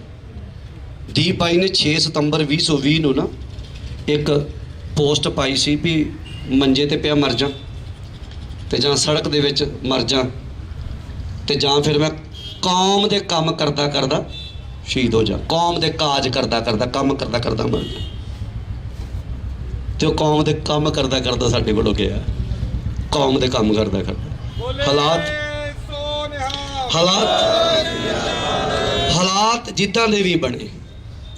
ਦੀਪ ਭਾਈ ਨੇ 6 ਸਤੰਬਰ 2020 ਨੂੰ ਨਾ ਇੱਕ ਪੋਸਟ ਪਾਈ ਸੀ ਵੀ ਮੰਜੇ ਤੇ ਪਿਆ ਮਰ ਜਾ, ਤੇ ਜਾਂ ਸੜਕ ਦੇ ਵਿੱਚ ਮਰ ਜਾ, ਤੇ ਜਾਂ ਫਿਰ ਮੈਂ ਕੌਮ ਦੇ ਕੰਮ ਕਰਦਾ ਸ਼ਹੀਦ ਹੋ ਜਾ, ਕੌਮ ਦੇ ਕਾਜ ਕਰਦਾ ਕੰਮ ਕਰਦਾ ਮਰ ਜਾ। ਤੇ ਉਹ ਕੌਮ ਦੇ ਕੰਮ ਕਰਦਾ ਸਾਡੇ ਕੋਲੋਂ ਗਿਆ, ਕੌਮ ਦੇ ਕੰਮ ਕਰਦਾ ਹਾਲਾਤ ਜਿੱਦਾਂ ਦੇ ਵੀ ਬਣੇ।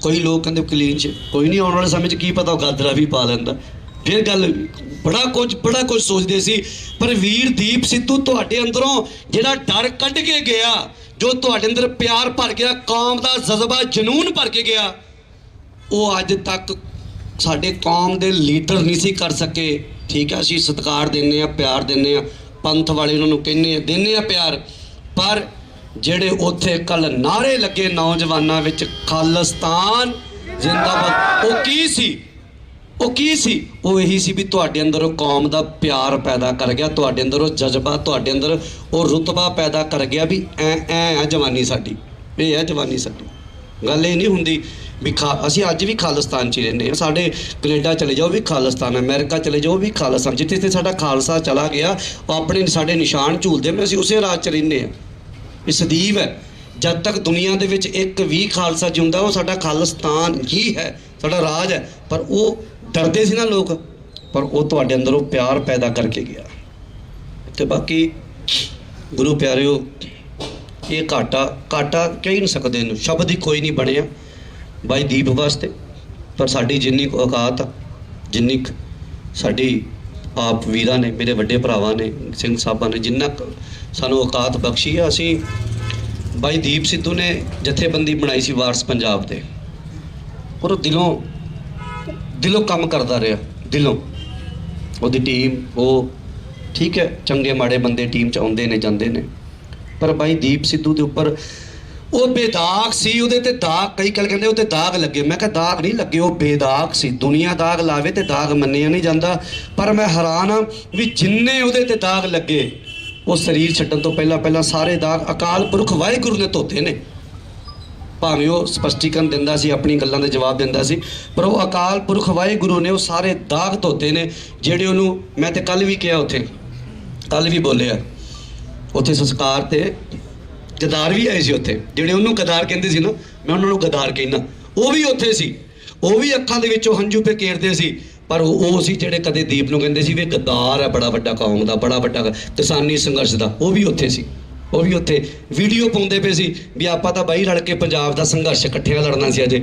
ਕੋਈ ਲੋਕ ਕਹਿੰਦੇ ਕਲੀਨ ਚ, ਕੋਈ ਨਹੀਂ, ਆਉਣ ਵਾਲੇ ਸਮੇਂ 'ਚ ਕੀ ਪਤਾ ਉਹ ਗਾਦਰਾ ਵੀ ਪਾ ਲੈਂਦਾ। ਫਿਰ ਗੱਲ ਬੜਾ ਕੁਝ ਸੋਚਦੇ ਸੀ। ਪਰ ਵੀਰ ਦੀਪ ਸਿੱਧੂ ਤੁਹਾਡੇ ਅੰਦਰੋਂ ਜਿਹੜਾ ਡਰ ਕੱਢ ਕੇ ਗਿਆ, ਜੋ ਤੁਹਾਡੇ ਅੰਦਰ ਪਿਆਰ ਭਰ ਗਿਆ, ਕੌਮ ਦਾ ਜਜ਼ਬਾ ਜਨੂਨ ਭਰ ਕੇ ਗਿਆ, ਉਹ ਅੱਜ ਤੱਕ ਸਾਡੇ ਕੌਮ ਦੇ ਲੀਡਰ ਨਹੀਂ ਸੀ ਕਰ ਸਕੇ। ਠੀਕ ਹੈ, ਅਸੀਂ ਸਤਿਕਾਰ ਦਿੰਦੇ ਹਾਂ, ਪਿਆਰ ਦਿੰਦੇ ਹਾਂ, ਪੰਥ ਵਾਲੇ ਉਹਨਾਂ ਨੂੰ ਦਿੰਦੇ ਹਾਂ ਪਿਆਰ, ਪਰ ਜਿਹੜੇ ਉੱਥੇ ਕੱਲ ਨਾਰੇ ਲੱਗੇ ਨੌਜਵਾਨਾਂ ਵਿੱਚ, ਖਾਲਿਸਤਾਨ ਜ਼ਿੰਦਾਬਾਦ, ਉਹ ਕੀ ਸੀ? ਉਹ ਇਹੀ ਸੀ ਵੀ ਤੁਹਾਡੇ ਅੰਦਰ ਉਹ ਕੌਮ ਦਾ ਪਿਆਰ ਪੈਦਾ ਕਰ ਗਿਆ, ਤੁਹਾਡੇ ਅੰਦਰ ਉਹ ਜਜ਼ਬਾ, ਤੁਹਾਡੇ ਅੰਦਰ ਉਹ ਰੁਤਬਾ ਪੈਦਾ ਕਰ ਗਿਆ ਵੀ ਐ ਜਵਾਨੀ ਸਾਡੀ, ਇਹ ਹੈ ਜਵਾਨੀ ਸਾਡੀ। ਗੱਲ ਇਹ ਨਹੀਂ ਹੁੰਦੀ ਵੀ ਅਸੀਂ ਅੱਜ ਵੀ ਖਾਲਿਸਤਾਨ 'ਚ ਹੀ ਰਹਿੰਦੇ ਹਾਂ। ਸਾਡੇ ਕੈਨੇਡਾ ਚਲੇ ਜਾਓ ਵੀ ਖਾਲਿਸਤਾਨ, ਅਮਰੀਕਾ ਚਲੇ ਜਾਓ ਵੀ ਖਾਲਿਸਤਾਨ, ਜਿੱਥੇ ਸਾਡਾ ਖਾਲਸਾ ਚਲਾ ਗਿਆ ਉਹ ਆਪਣੇ ਸਾਡੇ ਨਿਸ਼ਾਨ ਝੂਲਦੇ ਨੇ, ਅਸੀਂ ਉਸੇ ਰਾਜ 'ਚ ਰਹਿੰਦੇ ਹਾਂ। ਇਹ ਸਦੀਵ ਹੈ, ਜਦ ਤੱਕ ਦੁਨੀਆ ਦੇ ਵਿੱਚ ਇੱਕ ਵੀ ਖਾਲਸਾ ਜਿਉਂਦਾ ਉਹ ਸਾਡਾ ਖਾਲਿਸਤਾਨ ਹੀ ਹੈ, ਸਾਡਾ ਰਾਜ ਹੈ। ਪਰ ਉਹ ਡਰਦੇ ਸੀ ਨਾ ਲੋਕ, ਪਰ ਉਹ ਤੁਹਾਡੇ ਅੰਦਰ ਉਹ ਪਿਆਰ ਪੈਦਾ ਕਰਕੇ ਗਿਆ। ਤੇ ਬਾਕੀ ਗੁਰੂ ਪਿਆਰਿਓ, ਇਹ ਘਾਟਾ ਕਹਿ ਨਹੀਂ ਸਕਦੇ ਇਹਨੂੰ, ਸ਼ਬਦ ਹੀ ਕੋਈ ਨਹੀਂ ਬਣਿਆ ਬਾਈ ਦੀਪ ਵਾਸਤੇ। ਪਰ ਸਾਡੀ ਜਿੰਨੀ ਕੁ ਔਕਾਤ ਆ, ਜਿੰਨੀ ਕੁ ਸਾਡੀ ਆਪ ਵੀਰਾਂ ਨੇ, ਮੇਰੇ ਵੱਡੇ ਭਰਾਵਾਂ ਨੇ, ਸਿੰਘ ਸਾਹਿਬਾਂ ਨੇ ਜਿੰਨਾ ਸਾਨੂੰ ਔਕਾਤ ਬਖਸ਼ੀ ਆ, ਅਸੀਂ ਬਾਈ ਦੀਪ ਸਿੱਧੂ ਨੇ ਜਥੇਬੰਦੀ ਬਣਾਈ ਸੀ ਵਾਰਸ ਪੰਜਾਬ ਦੇ, ਔਰ ਦਿਲੋਂ ਕੰਮ ਕਰਦਾ ਰਿਹਾ, ਦਿਲੋਂ। ਉਹਦੀ ਟੀਮ, ਉਹ ਠੀਕ ਹੈ, ਚੰਗੇ ਮਾੜੇ ਬੰਦੇ ਟੀਮ 'ਚ ਆਉਂਦੇ ਨੇ ਜਾਂਦੇ ਨੇ, ਪਰ ਬਾਈ ਦੀਪ ਸਿੱਧੂ ਦੇ ਉੱਪਰ ਉਹ ਬੇਦਾਗ ਸੀ, ਉਹਦੇ ਤੇ ਦਾਗ, ਕਈ ਕੱਲ ਕਹਿੰਦੇ ਉਹ ਤੇ ਦਾਗ ਲੱਗੇ, ਮੈਂ ਕਿਹਾ ਦਾਗ ਨਹੀਂ ਲੱਗੇ, ਉਹ ਬੇਦਾਗ ਸੀ। ਦੁਨੀਆ ਦਾਗ ਲਾਵੇ ਤੇ ਦਾਗ ਮੰਨਿਆ ਨਹੀਂ ਜਾਂਦਾ, ਪਰ ਮੈਂ ਹੈਰਾਨ ਹਾਂ ਵੀ ਜਿੰਨੇ ਉਹਦੇ ਤੇ ਦਾਗ ਲੱਗੇ, ਉਹ ਸਰੀਰ ਛੱਡਣ ਤੋਂ ਪਹਿਲਾਂ ਸਾਰੇ ਦਾਗ ਅਕਾਲ ਪੁਰਖ ਵਾਹਿਗੁਰੂ ਨੇ ਧੋਤੇ ਨੇ। ਭਾਵੇਂ ਉਹ ਸਪਸ਼ਟੀਕਰਨ ਦਿੰਦਾ ਸੀ, ਆਪਣੀ ਗੱਲਾਂ ਦੇ ਜਵਾਬ ਦਿੰਦਾ ਸੀ, ਪਰ ਉਹ ਅਕਾਲ ਪੁਰਖ ਵਾਹਿਗੁਰੂ ਨੇ ਉਹ ਸਾਰੇ ਦਾਗ ਧੋਤੇ ਨੇ ਜਿਹੜੇ ਉਹਨੂੰ, ਮੈਂ ਤੇ ਕੱਲ ਵੀ ਕਿਹਾ, ਉੱਥੇ ਕੱਲ ਵੀ ਬੋਲਿਆ, ਉੱਥੇ ਸੰਸਕਾਰ ਤੇ ਗਦਾਰ ਵੀ ਆਏ ਸੀ ਉੱਥੇ, ਜਿਹੜੇ ਉਹਨੂੰ ਗਦਾਰ ਕਹਿੰਦੇ ਸੀ ਨਾ, ਮੈਂ ਉਹਨਾਂ ਨੂੰ ਗਦਾਰ ਕਹਿੰਦਾ, ਉਹ ਵੀ ਉੱਥੇ ਸੀ, ਉਹ ਵੀ ਅੱਖਾਂ ਦੇ ਵਿੱਚੋਂ ਹੰਝੂ ਪੇ ਕੇਰਦੇ ਸੀ, ਪਰ ਉਹ ਸੀ ਜਿਹੜੇ ਕਦੇ ਦੀਪ ਨੂੰ ਕਹਿੰਦੇ ਸੀ ਵੀ ਗਦਾਰ ਹੈ, ਬੜਾ ਵੱਡਾ ਕੌਮ ਦਾ, ਬੜਾ ਵੱਡਾ ਕਿਸਾਨੀ ਸੰਘਰਸ਼ ਦਾ, ਉਹ ਵੀ ਉੱਥੇ ਸੀ। ਉਹ ਵੀ ਉੱਥੇ ਵੀਡੀਓ ਪਾਉਂਦੇ ਪਏ ਸੀ ਵੀ ਆਪਾਂ ਤਾਂ ਬਾਈ ਰਲ ਕੇ ਪੰਜਾਬ ਦਾ ਸੰਘਰਸ਼ ਇਕੱਠਿਆਂ ਲੜਨਾ ਸੀ ਅਜੇ,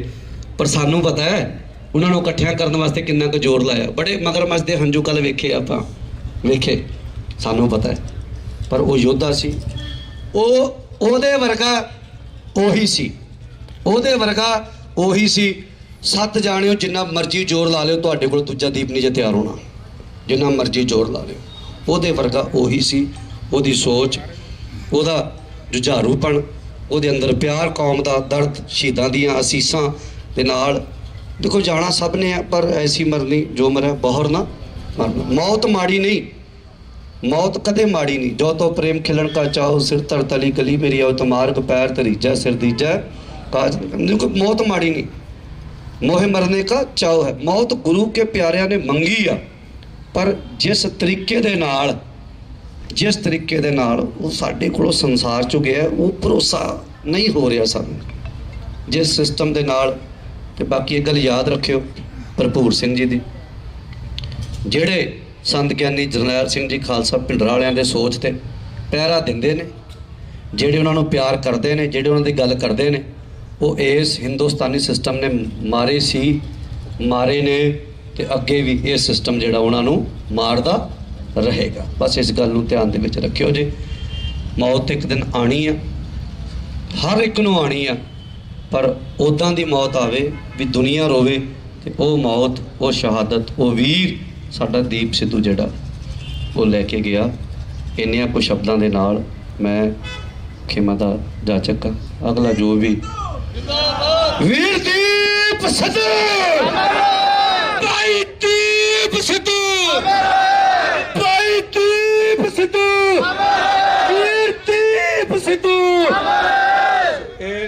ਪਰ ਸਾਨੂੰ ਪਤਾ ਹੈ ਉਹਨਾਂ ਨੂੰ ਇਕੱਠਿਆਂ ਕਰਨ ਵਾਸਤੇ ਕਿੰਨਾ ਕੁ ਜ਼ੋਰ ਲਾਇਆ। ਬੜੇ ਮਗਰਮੱਛ ਦੇ ਹੰਝੂ ਕੱਲ ਵੇਖੇ ਆਪਾਂ, ਵੇਖੇ, ਸਾਨੂੰ ਪਤਾ ਹੈ, ਪਰ ਉਹ ਯੋਧਾ ਸੀ, ਉਹਦੇ ਵਰਗਾ ਉਹੀ ਸੀ, ਉਹਦੇ ਵਰਗਾ ਉਹੀ ਸੀ। 7 ਜਾਣਿਓ ਜਿੰਨਾ ਮਰਜ਼ੀ ਜ਼ੋਰ ਲਾ ਲਿਓ, ਤੁਹਾਡੇ ਕੋਲ ਦੂਜਾ ਦੀਪ ਨਹੀਂ ਜੇ ਤਿਆਰ ਹੋਣਾ, ਜਿੰਨਾ ਮਰਜ਼ੀ ਜ਼ੋਰ ਲਾ ਲਿਓ, ਉਹਦੇ ਵਰਗਾ ਉਹੀ ਸੀ। ਉਹਦੀ ਸੋਚ, ਉਹਦਾ ਜੁਝਾਰੂਪਣ, ਉਹਦੇ ਅੰਦਰ ਪਿਆਰ ਕੌਮ ਦਾ, ਦਰਦ, ਸ਼ਹੀਦਾਂ ਦੀਆਂ ਅਸੀਸਾਂ ਦੇ ਨਾਲ। ਦੇਖੋ ਜਾਣਾ ਸਭ ਨੇ ਹੈ, ਪਰ ਐਸੀ ਮਰਨੀ ਜੋ ਮਰੇ ਬਹੁਰ ਨਾ ਮਰਨਾ। ਮੌਤ ਮਾੜੀ ਨਹੀਂ, ਮੌਤ ਕਦੇ ਮਾੜੀ ਨਹੀਂ। ਜੋ ਤੋ ਪ੍ਰੇਮ ਖਿਲਣ ਕਾ ਚਾਹੋ ਸਿਰ ਤਰ ਤਲੀ ਗਲੀ ਮੇਰੀ ਆਉ ਤਮਾਰਗ ਪੈਰ ਤਰੀਜੈ ਸਿਰ ਦੀਜੈ ਕਾਜ। ਦੇਖੋ ਮੌਤ ਮਾੜੀ ਨਹੀਂ, ਮੋਹੇ ਮਰਨੇ ਕਾ ਚਾਉ ਹੈ। ਮੌਤ ਗੁਰੂ ਕੇ ਪਿਆਰਿਆਂ ਨੇ ਮੰਗੀ ਆ, ਪਰ ਜਿਸ ਤਰੀਕੇ ਦੇ ਨਾਲ ਉਹ ਸਾਡੇ ਕੋਲੋਂ ਸੰਸਾਰ 'ਚੋਂ ਗਿਆ, ਉਹ ਭਰੋਸਾ ਨਹੀਂ ਹੋ ਰਿਹਾ ਸਾਨੂੰ ਜਿਸ ਸਿਸਟਮ ਦੇ ਨਾਲ। ਤੇ ਬਾਕੀ ਇਹ ਗੱਲ ਯਾਦ ਰੱਖਿਓ ਭਰਪੂਰ ਸਿੰਘ ਜੀ ਦੀ, ਜਿਹੜੇ ਸੰਤ ਗਿਆਨੀ ਜਰਨੈਲ ਸਿੰਘ ਜੀ ਖਾਲਸਾ ਭਿੰਡਰਾਂ ਵਾਲਿਆਂ ਦੇ ਸੋਚ ਤੇ ਪਹਿਰਾ ਦਿੰਦੇ ਨੇ, ਜਿਹੜੇ ਉਹਨਾਂ ਨੂੰ ਪਿਆਰ ਕਰਦੇ ਨੇ, ਜਿਹੜੇ ਉਹਨਾਂ ਦੀ ਗੱਲ ਕਰਦੇ ਨੇ, ਉਹ ਇਸ ਹਿੰਦੁਸਤਾਨੀ ਸਿਸਟਮ ਨੇ ਮਾਰੇ ਸੀ, ਮਾਰੇ ਨੇ, ਤੇ ਅੱਗੇ ਵੀ ਇਹ ਸਿਸਟਮ ਜਿਹੜਾ ਉਹਨਾਂ ਨੂੰ ਮਾਰਦਾ ਰਹੇਗਾ। ਬਸ ਇਸ ਗੱਲ ਨੂੰ ਧਿਆਨ ਦੇ ਵਿੱਚ ਰੱਖਿਓ ਜੀ। ਮੌਤ ਇੱਕ ਦਿਨ ਆਣੀ ਆ, ਹਰ ਇੱਕ ਨੂੰ ਆਣੀ ਆ, ਪਰ ਉੱਦਾਂ ਦੀ ਮੌਤ ਆਵੇ ਵੀ ਦੁਨੀਆ ਰੋਵੇ, ਤੇ ਉਹ ਮੌਤ, ਉਹ ਸ਼ਹਾਦਤ, ਉਹ ਵੀਰ ਸਾਡਾ ਦੀਪ ਸਿੱਧੂ ਜਿਹੜਾ ਉਹ ਲੈ ਕੇ ਗਿਆ। ਇੰਨਿਆਂ ਕੁ ਸ਼ਬਦਾਂ ਦੇ ਨਾਲ ਮੈਂ ਖਿਮਾ ਦਾ ਜਾਚਕ। ਅਗਲਾ ਜੋ ਵੀ ਵੀਰ ਦੀਪ ਸਿੱਧੂ, ਭਾਈ ਦੀਪ ਸਿੱਧੂ, ਭਾਈ ਦੀਪ ਸਿੱਧੂ, ਵੀਰ ਦੀਪ ਸਿੱਧੂ। ਇਹ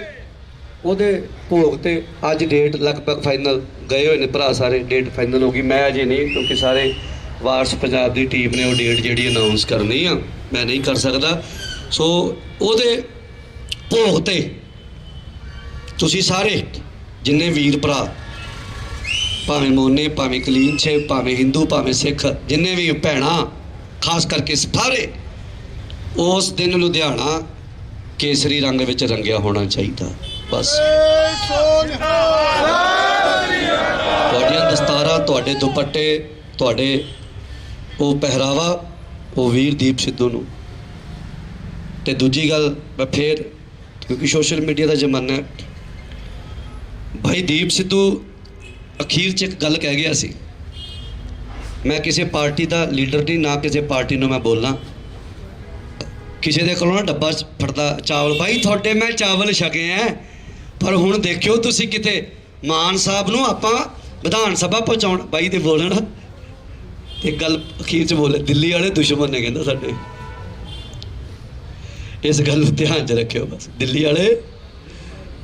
ਉਹਦੇ ਭੋਗ ਤੇ ਅੱਜ ਡੇਟ ਲਗਭਗ ਫਾਈਨਲ ਗਏ ਹੋਏ ਨੇ ਭਰਾ ਸਾਰੇ, ਡੇਟ ਫਾਈਨਲ ਹੋ ਗਈ। ਮੈਂ ਅਜੇ ਨਹੀਂ, ਕਿਉਂਕਿ ਸਾਰੇ ਵਾਰਸ ਪੰਜਾਬ ਦੀ ਟੀਮ ਨੇ ਉਹ ਡੇਟ ਜਿਹੜੀ ਅਨਾਉਂਸ ਕਰਨੀ ਆ, ਮੈਂ ਨਹੀਂ ਕਰ ਸਕਦਾ। ਸੋ ਉਹਦੇ ਭੋਗ ਤੇ ਤੁਸੀਂ ਸਾਰੇ ਜਿੰਨੇ ਵੀਰ ਭਰਾ, ਭਾਵੇਂ ਮੋਨੇ, ਭਾਵੇਂ ਕਲੀਨਛੇ, ਭਾਵੇਂ ਹਿੰਦੂ, ਭਾਵੇਂ ਸਿੱਖ, ਜਿੰਨੇ ਵੀ ਭੈਣਾਂ, ਖਾਸ ਕਰਕੇ ਸਾਰੇ, ਉਸ ਦਿਨ ਲੁਧਿਆਣਾ ਕੇਸਰੀ ਰੰਗ ਵਿੱਚ ਰੰਗਿਆ ਹੋਣਾ ਚਾਹੀਦਾ। ਬਸ ਤੁਹਾਡੀਆਂ ਦਸਤਾਰਾਂ, ਤੁਹਾਡੇ ਦੁਪੱਟੇ, ਤੁਹਾਡੇ ਉਹ ਪਹਿਰਾਵਾ, ਉਹ ਵੀਰ ਦੀਪ ਸਿੱਧੂ ਨੂੰ। ਤੇ ਦੂਜੀ ਗੱਲ, ਮੈਂ ਫੇਰ, ਕਿਉਂਕਿ ਸੋਸ਼ਲ ਮੀਡੀਆ ਦਾ ਜ਼ਮਾਨਾ ਹੈ, ਭਾਈ ਦੀਪ ਸਿੱਧੂ ਅਖੀਰ 'ਚ ਇੱਕ ਗੱਲ ਕਹਿ ਗਿਆ ਸੀ, ਮੈਂ ਕਿਸੇ ਪਾਰਟੀ ਦਾ ਲੀਡਰ ਨਹੀਂ, ਨਾ ਕਿਸੇ ਪਾਰਟੀ ਨੂੰ ਮੈਂ ਬੋਲਾਂ, ਕਿਸੇ ਦੇ ਕੋਲੋਂ ਨਾ ਡੱਬਾ ਫੜਦਾ ਚਾਵਲ, ਭਾਈ ਤੁਹਾਡੇ ਮੈਂ ਚਾਵਲ ਛਕੇ ਐ, ਪਰ ਹੁਣ ਦੇਖਿਓ ਤੁਸੀਂ ਕਿਤੇ ਮਾਨ ਸਾਹਿਬ ਨੂੰ ਆਪਾਂ ਵਿਧਾਨ ਸਭਾ ਪਹੁੰਚਾਉਣ, ਬਾਈ ਦੇ ਬੋਲਣ। ਇੱਕ ਗੱਲ ਅਖੀਰ 'ਚ ਬੋਲੇ, ਦਿੱਲੀ ਵਾਲੇ ਦੁਸ਼ਮਣ ਨੇ ਕਹਿੰਦਾ ਸਾਡੇ, ਇਸ ਗੱਲ ਨੂੰ ਧਿਆਨ 'ਚ ਰੱਖਿਓ। ਬਸ ਦਿੱਲੀ ਵਾਲੇ,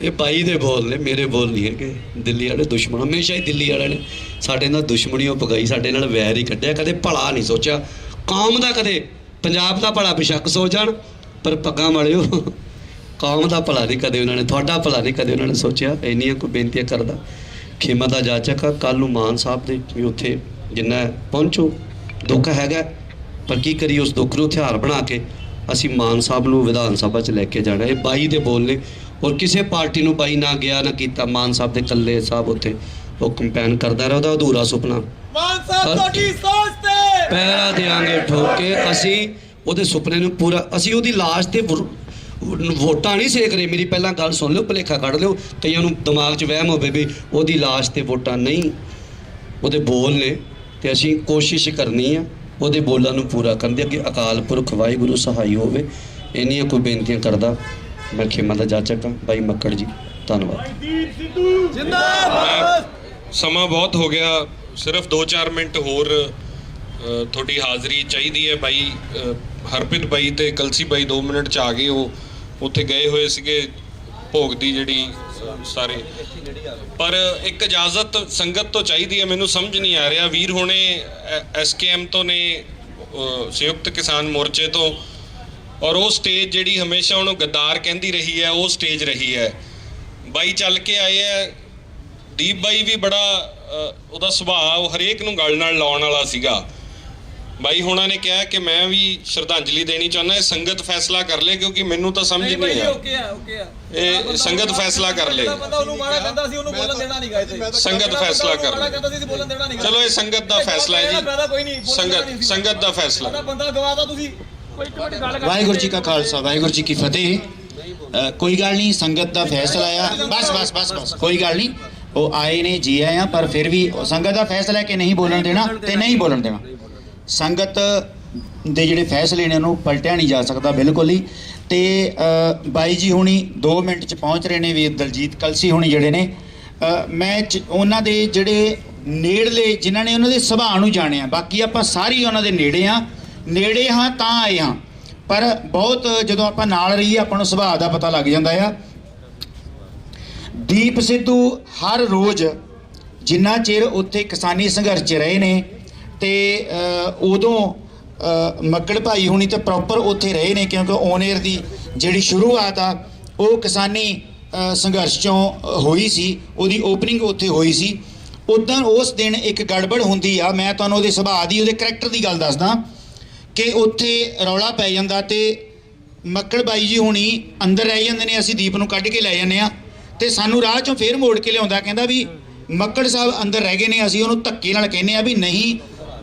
ਇਹ ਬਾਈ ਦੇ ਬੋਲ ਨੇ, ਮੇਰੇ ਬੋਲ ਨਹੀਂ ਹੈਗੇ। ਦਿੱਲੀ ਵਾਲੇ ਦੁਸ਼ਮਣ, ਹਮੇਸ਼ਾ ਹੀ ਦਿੱਲੀ ਵਾਲਿਆਂ ਨੇ ਸਾਡੇ ਨਾਲ ਦੁਸ਼ਮਣੀਓ ਪਗਾਈ, ਸਾਡੇ ਨਾਲ ਵੈਰ ਹੀ ਕੱਢਿਆ, ਕਦੇ ਭਲਾ ਨਹੀਂ ਸੋਚਿਆ ਕੌਮ ਦਾ, ਕਦੇ ਪੰਜਾਬ ਦਾ ਭਲਾ ਬੇਸ਼ੱਕ ਸੋਚ ਜਾਣ, ਪਰ ਪੱਗਾਂ ਵਾਲਿਓ ਕੌਮ ਦਾ ਭਲਾ ਨਹੀਂ ਕਦੇ ਉਹਨਾਂ ਨੇ, ਤੁਹਾਡਾ ਭਲਾ ਨਹੀਂ ਕਦੇ ਉਹਨਾਂ ਨੇ ਸੋਚਿਆ। ਇੰਨੀਆਂ ਕੋਈ ਬੇਨਤੀਆਂ ਕਰਦਾ। ਖੇਮਾ ਦਾ ਜਾਚਕ ਆ, ਕੱਲ੍ਹ ਨੂੰ ਮਾਨ ਸਾਹਿਬ ਦੇ ਵੀ ਉੱਥੇ ਜਿੰਨਾ ਪਹੁੰਚੋ, ਦੁੱਖ ਹੈਗਾ, ਪਰ ਕੀ ਕਰੀਏ, ਉਸ ਦੁੱਖ ਨੂੰ ਹਥਿਆਰ ਬਣਾ ਕੇ ਅਸੀਂ ਮਾਨ ਸਾਹਿਬ ਨੂੰ ਵਿਧਾਨ ਸਭਾ 'ਚ ਲੈ ਕੇ ਜਾਣਾ। ਇਹ ਬਾਈ ਦੇ ਬੋਲ ਨੇ, ਔਰ ਕਿਸੇ ਪਾਰਟੀ ਨੂੰ ਬਾਈ ਨਾ ਗਿਆ ਨਾ ਕੀਤਾ। ਮਾਨ ਸਾਹਿਬ ਦੇ ਇਕੱਲੇ ਸਾਹਿਬ ਉੱਥੇ ਉਹ ਕੰਪੇਨ ਕਰਦਾ ਰਿਹਾ, ਉਹਦਾ ਅਧੂਰਾ ਸੁਪਨਾ। ਮਾਨ ਸਾਹਿਬ ਤੁਹਾਡੀ ਸੋਚ ਤੇ ਪਹਿਰਾ ਦਿਆਂਗੇ ਠੋਕ ਕੇ, ਅਸੀਂ ਉਹਦੇ ਸੁਪਨੇ ਨੂੰ ਪੂਰਾ, ਅਸੀਂ ਉਹਦੀ ਲਾਸ਼ ਤੇ ਵੋਟਾਂ ਨਹੀਂ ਸੇਕ ਰਹੇ। ਮੇਰੀ ਪਹਿਲਾਂ ਗੱਲ ਸੁਣ ਲਿਓ, ਭੁਲੇਖਾ ਕੱਢ ਲਿਓ, ਕਈਆਂ ਨੂੰ ਦਿਮਾਗ 'ਚ ਵਹਿਮ ਹੋਵੇ ਵੀ ਉਹਦੀ ਲਾਸ਼ ਤੇ ਵੋਟਾਂ ਨਹੀਂ। ਉਹਦੇ ਬੋਲ ਨੇ, ਤੇ ਅਸੀਂ ਕੋਸ਼ਿਸ਼ ਕਰਨੀ ਆ ਉਹਦੇ ਬੋਲਾਂ ਨੂੰ ਪੂਰਾ ਕਰਨ ਦੀ। ਅੱਗੇ ਅਕਾਲ ਪੁਰਖ ਵਾਹਿਗੁਰੂ ਸਹਾਈ ਹੋਵੇ, ਇੰਨੀਆਂ ਕੋਈ ਬੇਨਤੀਆਂ ਕਰਦਾ ਮੈਂ ਖੇਮਾ ਦਾ ਜਾਚਕ ਹਾਂ। ਬਾਈ ਮੱਕੜ ਜੀ ਧੰਨਵਾਦ। ਸਮਾਂ ਬਹੁਤ ਹੋ ਗਿਆ, ਸਿਰਫ 2-4 ਮਿੰਟ ਹੋਰ ਤੁਹਾਡੀ ਹਾਜ਼ਰੀ ਚਾਹੀਦੀ ਹੈ। ਬਾਈ ਹਰਪ੍ਰੀਤ ਬਾਈ ਤੇ ਕਲਸੀ ਬਾਈ 2 ਮਿੰਟ 'ਚ ਆ ਗਏ, ਉਹ ਉੱਥੇ ਗਏ ਹੋਏ ਸੀਗੇ ਭੋਗ ਦੀ ਜਿਹੜੀ ਸਾਰੇ, ਪਰ ਇੱਕ ਇਜਾਜ਼ਤ ਸੰਗਤ ਤੋਂ ਚਾਹੀਦੀ ਹੈ। ਮੈਨੂੰ ਸਮਝ ਨਹੀਂ ਆ ਰਿਹਾ, ਵੀਰ ਹੁਣੇ SKM ਤੋਂ ਨੇ, ਸੰਯੁਕਤ ਕਿਸਾਨ ਮੋਰਚੇ ਤੋਂ, ਔਰ ਉਹ ਸਟੇਜ ਜਿਹੜੀ ਹਮੇਸ਼ਾ ਉਹਨੂੰ ਗੱਦਾਰ ਕਹਿੰਦੀ ਰਹੀ ਹੈ ਉਹ ਸਟੇਜ ਰਹੀ ਹੈ। ਬਾਈ ਚੱਲ ਕੇ ਆਏ ਹੈ, ਦੀਪ ਬਾਈ ਵੀ ਬੜਾ ਉਹਦਾ ਸੁਭਾਅ ਉਹ ਹਰੇਕ ਨੂੰ ਗੱਲ ਨਾਲ ਲਾਉਣ ਵਾਲਾ ਸੀਗਾ। ਬਾਈ ਹੁਣਾਂ ਨੇ ਕਿਹਾ ਕਿ ਮੈਂ ਵੀ ਸ਼ਰਧਾਂਜਲੀ ਦੇਣੀ ਚਾਹੁੰਦਾ, ਇਹ ਸੰਗਤ ਫੈਸਲਾ ਕਰ ਲੇ, ਕਿਉਂਕਿ ਮੈਨੂੰ ਤਾਂ ਸਮਝ ਨਹੀਂ ਆ। ਇਹ ਸੰਗਤ ਫੈਸਲਾ ਕਰ ਲੇ, ਸੰਗਤ ਫੈਸਲਾ ਕਰ ਲੇ। ਚਲੋ ਇਹ ਸੰਗਤ ਦਾ ਫੈਸਲਾ ਹੈ ਜੀ, ਸੰਗਤ ਦਾ ਫੈਸਲਾ। ਵਾਹਿਗੁਰੂ ਜੀ ਕਾ ਖਾਲਸਾ ਵਾਹਿਗੁਰੂ ਜੀ ਕੀ ਫਤਿਹ। ਕੋਈ ਗੱਲ ਨਹੀਂ, ਸੰਗਤ ਦਾ ਫੈਸਲਾ ਆ। ਬਸ ਕੋਈ ਗੱਲ ਨਹੀਂ, ਉਹ ਆਏ ਨੇ ਜੀ ਆਏ ਆ, ਪਰ ਫਿਰ ਵੀ ਸੰਗਤ ਦਾ ਫੈਸਲਾ ਹੈ ਕਿ ਨਹੀਂ ਬੋਲਣ ਦੇਣਾ ਤੇ ਨਹੀਂ ਬੋਲਣ ਦੇਣਾ। ਸੰਗਤ ਦੇ ਜਿਹੜੇ ਫੈਸਲੇ ਨੇ ਉਹਨੂੰ ਪਲਟਿਆ ਨਹੀਂ ਜਾ ਸਕਦਾ ਬਿਲਕੁਲ ਹੀ। ਤੇ ਬਾਈ ਜੀ ਹੁਣੀ 2 ਮਿੰਟ 'ਚ ਪਹੁੰਚ ਰਹੇ ਨੇ, ਵੀਰ ਦਲਜੀਤ ਕਲਸੀ ਹੁਣੀ ਜਿਹੜੇ ਨੇ, ਮੈਂ ਉਹਨਾਂ ਦੇ ਜਿਹੜੇ ਨੇੜਲੇ ਜਿਨ੍ਹਾਂ ਨੇ ਉਹਨਾਂ ਦੇ ਸੁਭਾਅ ਨੂੰ ਜਾਣਿਆ, ਬਾਕੀ ਆਪਾਂ ਸਾਰੇ ਉਹਨਾਂ ਦੇ ਨੇੜੇ ਹਾਂ ਤਾਂ ਆਏ ਹਾਂ, ਪਰ ਬਹੁਤ ਜਦੋਂ ਆਪਾਂ ਨਾਲ ਰਹੀਏ ਆਪਾਂ ਨੂੰ ਸੁਭਾਅ ਦਾ ਪਤਾ ਲੱਗ ਜਾਂਦਾ ਆ। ਦੀਪ ਸਿੱਧੂ ਹਰ ਰੋਜ਼ ਜਿੰਨਾ ਚਿਰ ਉੱਥੇ ਕਿਸਾਨੀ ਸੰਘਰਸ਼ 'ਚ ਰਹੇ ਨੇ ਤੇ ਉਦੋਂ ਮੱਕੜ ਭਾਈ ਹੁਣੀ ਤਾਂ ਪ੍ਰੋਪਰ ਉੱਥੇ ਰਹੇ ਨੇ, ਕਿਉਂਕਿ ਔਨ 에ਅਰ ਦੀ ਜਿਹੜੀ ਸ਼ੁਰੂਆਤ ਆ ਉਹ ਕਿਸਾਨੀ ਸੰਘਰਸ਼ 'ਚੋਂ ਹੋਈ ਸੀ, ਉਹਦੀ ਓਪਨਿੰਗ ਉੱਥੇ ਹੋਈ ਸੀ। ਉੱਦਾਂ ਉਸ ਦਿਨ ਇੱਕ ਗੜਬੜ ਹੁੰਦੀ ਆ, ਮੈਂ ਤੁਹਾਨੂੰ ਉਹਦੇ ਸੁਭਾਅ ਦੀ, ਉਹਦੇ ਕਰੈਕਟਰ ਦੀ ਗੱਲ ਦੱਸਦਾ ਕਿ ਉੱਥੇ ਰੌਲਾ ਪੈ ਜਾਂਦਾ ਤੇ ਮੱਕੜ ਬਾਈ ਜੀ ਹੁਣੀ ਅੰਦਰ ਰਹਿ ਜਾਂਦੇ ਨੇ, ਅਸੀਂ ਦੀਪ ਨੂੰ ਕੱਢ ਕੇ ਲੈ ਜਾਂਦੇ ਆ ਤੇ ਸਾਨੂੰ ਰਾਹ 'ਚੋਂ ਫੇਰ ਮੋੜ ਕੇ ਲਿਆਉਂਦਾ, ਕਹਿੰਦਾ ਵੀ ਮੱਕੜ ਸਾਹਿਬ ਅੰਦਰ ਰਹਿ ਗਏ ਨੇ। ਅਸੀਂ ਉਹਨੂੰ ਧੱਕੇ ਨਾਲ ਕਹਿੰਦੇ ਆ ਵੀ ਨਹੀਂ,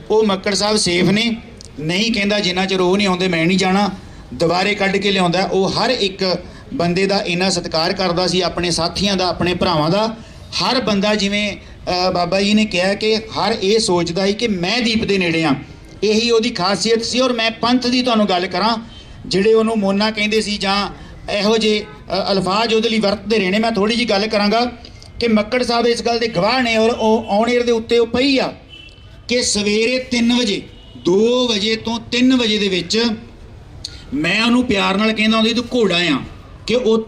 ਉਹ ਮੱਕੜ ਸਾਹਿਬ ਸੇਫ ਨੇ, ਨਹੀਂ ਕਹਿੰਦਾ ਜਿੰਨਾ ਚਿਰ ਉਹ ਨਹੀਂ ਆਉਂਦੇ ਮੈਂ ਨਹੀਂ ਜਾਣਾ, ਦੁਬਾਰੇ ਕੱਢ ਕੇ ਲਿਆਉਂਦਾ। ਉਹ ਹਰ ਇੱਕ ਬੰਦੇ ਦਾ ਇੰਨਾ ਸਤਿਕਾਰ ਕਰਦਾ ਸੀ, ਆਪਣੇ ਸਾਥੀਆਂ ਦਾ, ਆਪਣੇ ਭਰਾਵਾਂ ਦਾ। ਹਰ ਬੰਦਾ ਜਿਵੇਂ ਬਾਬਾ ਜੀ ਨੇ ਕਿਹਾ ਕਿ ਹਰ ਇਹ ਸੋਚਦਾ ਸੀ ਕਿ ਮੈਂ ਦੀਪ ਦੇ ਨੇੜੇ ਆ, ਇਹੀ ਉਹਦੀ ਖਾਸੀਅਤ ਸੀ। ਔਰ ਮੈਂ ਪੰਥ ਦੀ ਤੁਹਾਨੂੰ ਗੱਲ ਕਰਾਂ, ਜਿਹੜੇ ਉਹਨੂੰ ਮੋਨਾ ਕਹਿੰਦੇ ਸੀ ਜਾਂ ਇਹੋ ਜਿਹੇ ਅਲਫਾਜ਼ ਉਹਦੇ ਲਈ ਵਰਤਦੇ ਰਹੇ ਨੇ, ਮੈਂ ਥੋੜ੍ਹੀ ਜਿਹੀ ਗੱਲ ਕਰਾਂਗਾ ਕਿ ਮੱਕੜ ਸਾਹਿਬ ਇਸ ਗੱਲ ਦੇ ਗਵਾਹ ਨੇ। ਔਰ ਉਹ ਔਨ 에ਅਰ ਦੇ ਉੱਤੇ ਉਹ ਪਈ ਆ ਕਿ ਸਵੇਰੇ 3 ਵਜੇ 2 ਵਜੇ ਤੋਂ 3 ਵਜੇ ਦੇ ਵਿੱਚ ਮੈਂ ਉਹਨੂੰ ਪਿਆਰ ਨਾਲ ਕਹਿੰਦਾ ਹੁੰਦੀ ਤੂੰ ਘੋੜਾ ਆ, ਕਿ ਉਹ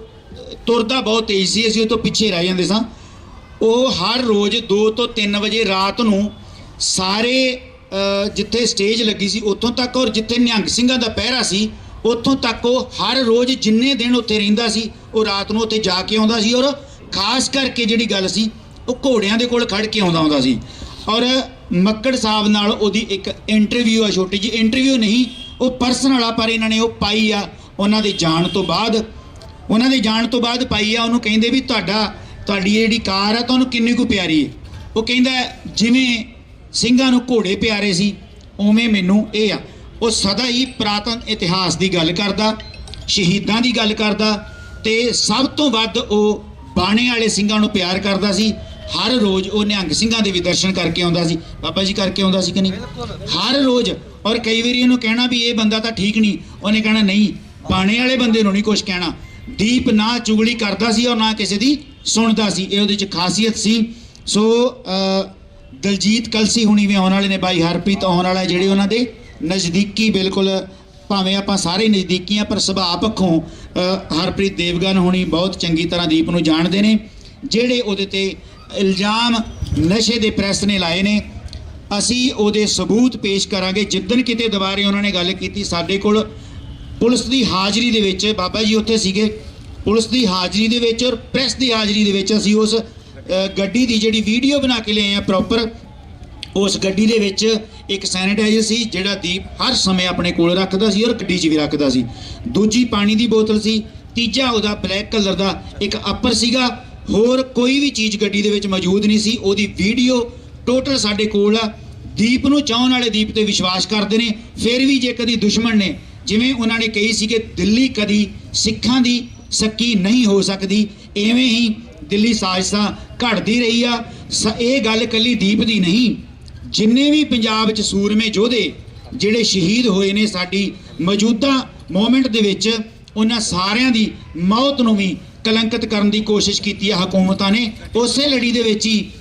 ਤੁਰਦਾ ਬਹੁਤ ਤੇਜ਼ ਸੀ, ਅਸੀਂ ਉਹ ਤੋਂ ਪਿੱਛੇ ਰਹਿ ਜਾਂਦੇ ਸਾਂ। ਉਹ ਹਰ ਰੋਜ਼ 2 ਤੋਂ 3 ਵਜੇ ਰਾਤ ਨੂੰ ਸਾਰੇ ਜਿੱਥੇ ਸਟੇਜ ਲੱਗੀ ਸੀ ਉੱਥੋਂ ਤੱਕ, ਔਰ ਜਿੱਥੇ ਨਿਹੰਗ ਸਿੰਘਾਂ ਦਾ ਪਹਿਰਾ ਸੀ ਉੱਥੋਂ ਤੱਕ ਉਹ ਹਰ ਰੋਜ਼ ਜਿੰਨੇ ਦਿਨ ਉੱਥੇ ਰਹਿੰਦਾ ਸੀ ਉਹ ਰਾਤ ਨੂੰ ਉੱਥੇ ਜਾ ਕੇ ਆਉਂਦਾ ਸੀ। ਔਰ ਖਾਸ ਕਰਕੇ ਜਿਹੜੀ ਗੱਲ ਸੀ ਉਹ ਘੋੜਿਆਂ ਦੇ ਕੋਲ ਖੜ ਕੇ ਆਉਂਦਾ ਸੀ। ਔਰ ਮੱਕੜ ਸਾਹਿਬ ਨਾਲ ਉਹਦੀ ਇੱਕ ਇੰਟਰਵਿਊ ਆ, ਛੋਟੀ ਜਿਹੀ ਇੰਟਰਵਿਊ ਨਹੀਂ, ਉਹ ਪਰਸਨਲ ਆ, ਪਰ ਇਹਨਾਂ ਨੇ ਉਹ ਪਾਈ ਆ ਉਹਨਾਂ ਦੇ ਜਾਣ ਤੋਂ ਬਾਅਦ ਪਾਈ ਆ। ਉਹਨੂੰ ਕਹਿੰਦੇ ਵੀ ਤੁਹਾਡੀ ਜਿਹੜੀ ਕਾਰ ਆ ਤੁਹਾਨੂੰ ਕਿੰਨੀ ਕੁ ਪਿਆਰੀ ਹੈ? ਉਹ ਕਹਿੰਦਾ ਜਿਵੇਂ ਸਿੰਘਾਂ ਨੂੰ ਘੋੜੇ ਪਿਆਰੇ ਸੀ ਉਵੇਂ ਮੈਨੂੰ ਇਹ ਆ। ਉਹ ਸਦਾ ਹੀ ਪੁਰਾਤਨ ਇਤਿਹਾਸ ਦੀ ਗੱਲ ਕਰਦਾ, ਸ਼ਹੀਦਾਂ ਦੀ ਗੱਲ ਕਰਦਾ ਤੇ ਸਭ ਤੋਂ ਵੱਧ ਉਹ ਬਾਣੇ ਵਾਲੇ ਸਿੰਘਾਂ ਨੂੰ ਪਿਆਰ ਕਰਦਾ ਸੀ। ਹਰ ਰੋਜ਼ ਉਹ ਨਿਹੰਗ ਸਿੰਘਾਂ ਦੇ ਵੀ ਦਰਸ਼ਨ ਕਰਕੇ ਆਉਂਦਾ ਸੀ, ਬਾਬਾ ਜੀ ਕਰਕੇ ਆਉਂਦਾ ਸੀ ਕਿ ਨਹੀਂ, ਹਰ ਰੋਜ਼। ਔਰ ਕਈ ਵਾਰੀ ਇਹਨੂੰ ਕਹਿਣਾ ਵੀ ਇਹ ਬੰਦਾ ਤਾਂ ਠੀਕ ਨਹੀਂ, ਉਹਨੇ ਕਹਿਣਾ ਨਹੀਂ, ਬਾਣੇ ਵਾਲੇ ਬੰਦੇ ਨੂੰ ਨਹੀਂ ਕੁਛ ਕਹਿਣਾ। ਦੀਪ ਨਾ ਚੁਗਲੀ ਕਰਦਾ ਸੀ ਔਰ ਨਾ ਕਿਸੇ ਦੀ ਸੁਣਦਾ ਸੀ, ਇਹ ਉਹਦੇ 'ਚ ਖਾਸੀਅਤ ਸੀ। ਸੋ ਦਲਜੀਤ ਕਲਸੀ ਹੁਣੀ ਵੀ ਆਉਣ ਵਾਲੇ ਨੇ, ਬਾਈ ਹਰਪ੍ਰੀਤ ਆਉਣ ਵਾਲਾ, ਜਿਹੜੇ ਉਹਨਾਂ ਦੇ ਨਜ਼ਦੀਕੀ, ਬਿਲਕੁਲ ਭਾਵੇਂ ਆਪਾਂ ਸਾਰੇ ਨਜ਼ਦੀਕੀ ਆ ਪਰ ਸੁਭਾਅ ਪੱਖੋਂ ਹਰਪ੍ਰੀਤ ਦੇਵਗਨ ਹੁਣੀ ਬਹੁਤ ਚੰਗੀ ਤਰ੍ਹਾਂ ਦੀਪ ਨੂੰ ਜਾਣਦੇ ਨੇ। ਜਿਹੜੇ ਉਹਦੇ ਤੇ ਇਲਜ਼ਾਮ ਨਸ਼ੇ ਦੇ ਪ੍ਰੈਸ ਨੇ ਲਾਏ ਨੇ, ਅਸੀਂ ਉਹਦੇ ਸਬੂਤ ਪੇਸ਼ ਕਰਾਂਗੇ। ਜਿੱਦਣ ਕਿਤੇ ਦੁਬਾਰੇ ਉਹਨਾਂ ਨੇ ਗੱਲ ਕੀਤੀ ਸਾਡੇ ਕੋਲ ਪੁਲਿਸ ਦੀ ਹਾਜ਼ਰੀ ਦੇ ਵਿੱਚ, ਬਾਬਾ ਜੀ ਉੱਥੇ ਸੀਗੇ, ਪੁਲਿਸ ਦੀ ਹਾਜ਼ਰੀ ਦੇ ਵਿੱਚ ਔਰ ਪ੍ਰੈਸ ਦੀ ਹਾਜ਼ਰੀ ਦੇ ਵਿੱਚ ਅਸੀਂ ਉਸ ਗੱਡੀ ਦੀ ਜਿਹੜੀ ਵੀਡੀਓ ਬਣਾ ਕੇ ਲਿਆਏ ਆ ਪ੍ਰੋਪਰ। ਉਸ ਗੱਡੀ ਦੇ ਵਿੱਚ ਇੱਕ ਸੈਨੀਟਾਈਜ਼ਰ ਸੀ ਜਿਹੜਾ ਦੀਪ ਹਰ ਸਮੇਂ ਆਪਣੇ ਕੋਲ ਰੱਖਦਾ ਸੀ ਔਰ ਗੱਡੀ 'ਚ ਵੀ ਰੱਖਦਾ ਸੀ। ਦੂਜੀ ਪਾਣੀ ਦੀ ਬੋਤਲ ਸੀ। ਤੀਜਾ ਉਹਦਾ ਬਲੈਕ ਕਲਰ ਦਾ ਇੱਕ ਅੱਪਰ ਸੀਗਾ। ਹੋਰ ਕੋਈ ਵੀ ਚੀਜ਼ ਗੱਡੀ ਦੇ ਵਿੱਚ ਮੌਜੂਦ ਨਹੀਂ ਸੀ। ਉਹਦੀ ਵੀਡੀਓ ਟੋਟਲ ਸਾਡੇ ਕੋਲ ਆ। ਦੀਪ ਨੂੰ ਚਾਹਣ ਵਾਲੇ ਦੀਪ ਤੇ ਵਿਸ਼ਵਾਸ ਕਰਦੇ ਨੇ। ਫਿਰ ਵੀ ਜੇ ਕਦੀ ਦੁਸ਼ਮਣ ਨੇ, ਜਿਵੇਂ ਉਹਨਾਂ ਨੇ ਕਹੀ ਸੀ ਕਿ ਦਿੱਲੀ ਕਦੀ ਸਿੱਖਾਂ ਦੀ ਸੱਕੀ ਨਹੀਂ ਹੋ ਸਕਦੀ, ਐਵੇਂ ਹੀ ਦਿੱਲੀ ਸਾਜ਼ਿਸ਼ਾਂ ਘੜਦੀ ਰਹੀ ਆ। ਇਹ ਗੱਲ ਇਕੱਲੀ ਦੀਪ ਦੀ ਨਹੀਂ, ਜਿੰਨੇ ਵੀ ਪੰਜਾਬ 'ਚ ਸੂਰਮੇ ਯੋਧੇ ਜਿਹੜੇ ਸ਼ਹੀਦ ਹੋਏ ਨੇ ਸਾਡੀ ਮੌਜੂਦਾ ਮੂਵਮੈਂਟ ਦੇ ਵਿੱਚ, ਉਹਨਾਂ ਸਾਰਿਆਂ ਦੀ ਮੌਤ ਨੂੰ ਵੀ ਕਲੰਕਿਤ ਕਰਨ ਦੀ ਕੋਸ਼ਿਸ਼ ਕੀਤੀ ਹੈ ਹਕੂਮਤਾਂ ਨੇ। ਉਸੇ ਲੜੀ ਦੇ ਵਿੱਚ ਹੀ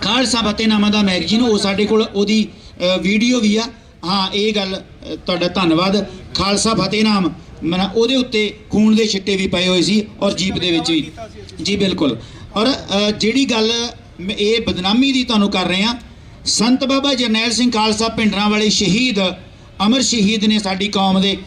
ਖਾਲਸਾ ਫਤਿਹਨਾਮਾ ਦਾ ਮੈਗਜ਼ੀਨ, ਉਹ ਸਾਡੇ ਕੋਲ ਉਹਦੀ ਵੀਡੀਓ ਵੀ ਆ। ਹਾਂ, ਇਹ ਗੱਲ ਤੁਹਾਡਾ ਧੰਨਵਾਦ। ਖਾਲਸਾ ਫਤਿਹਨਾਮ ਉਹਦੇ ਉੱਤੇ ਖੂਨ ਦੇ ਛਿੱਟੇ ਵੀ ਪਏ ਹੋਏ ਸੀ ਔਰ ਜੀਪ ਦੇ ਵਿੱਚ ਵੀ। ਜੀ ਬਿਲਕੁਲ। ਔਰ ਜਿਹੜੀ ਗੱਲ ਇਹ ਬਦਨਾਮੀ ਦੀ ਤੁਹਾਨੂੰ ਕਰ ਰਹੇ ਹਾਂ, ਸੰਤ ਬਾਬਾ ਜਰਨੈਲ ਸਿੰਘ ਖਾਲਸਾ ਭਿੰਡਰਾਂ ਵਾਲੇ ਸ਼ਹੀਦ, ਅਮਰ ਸ਼ਹੀਦ ਨੇ ਸਾਡੀ ਕੌਮ ਦੇ,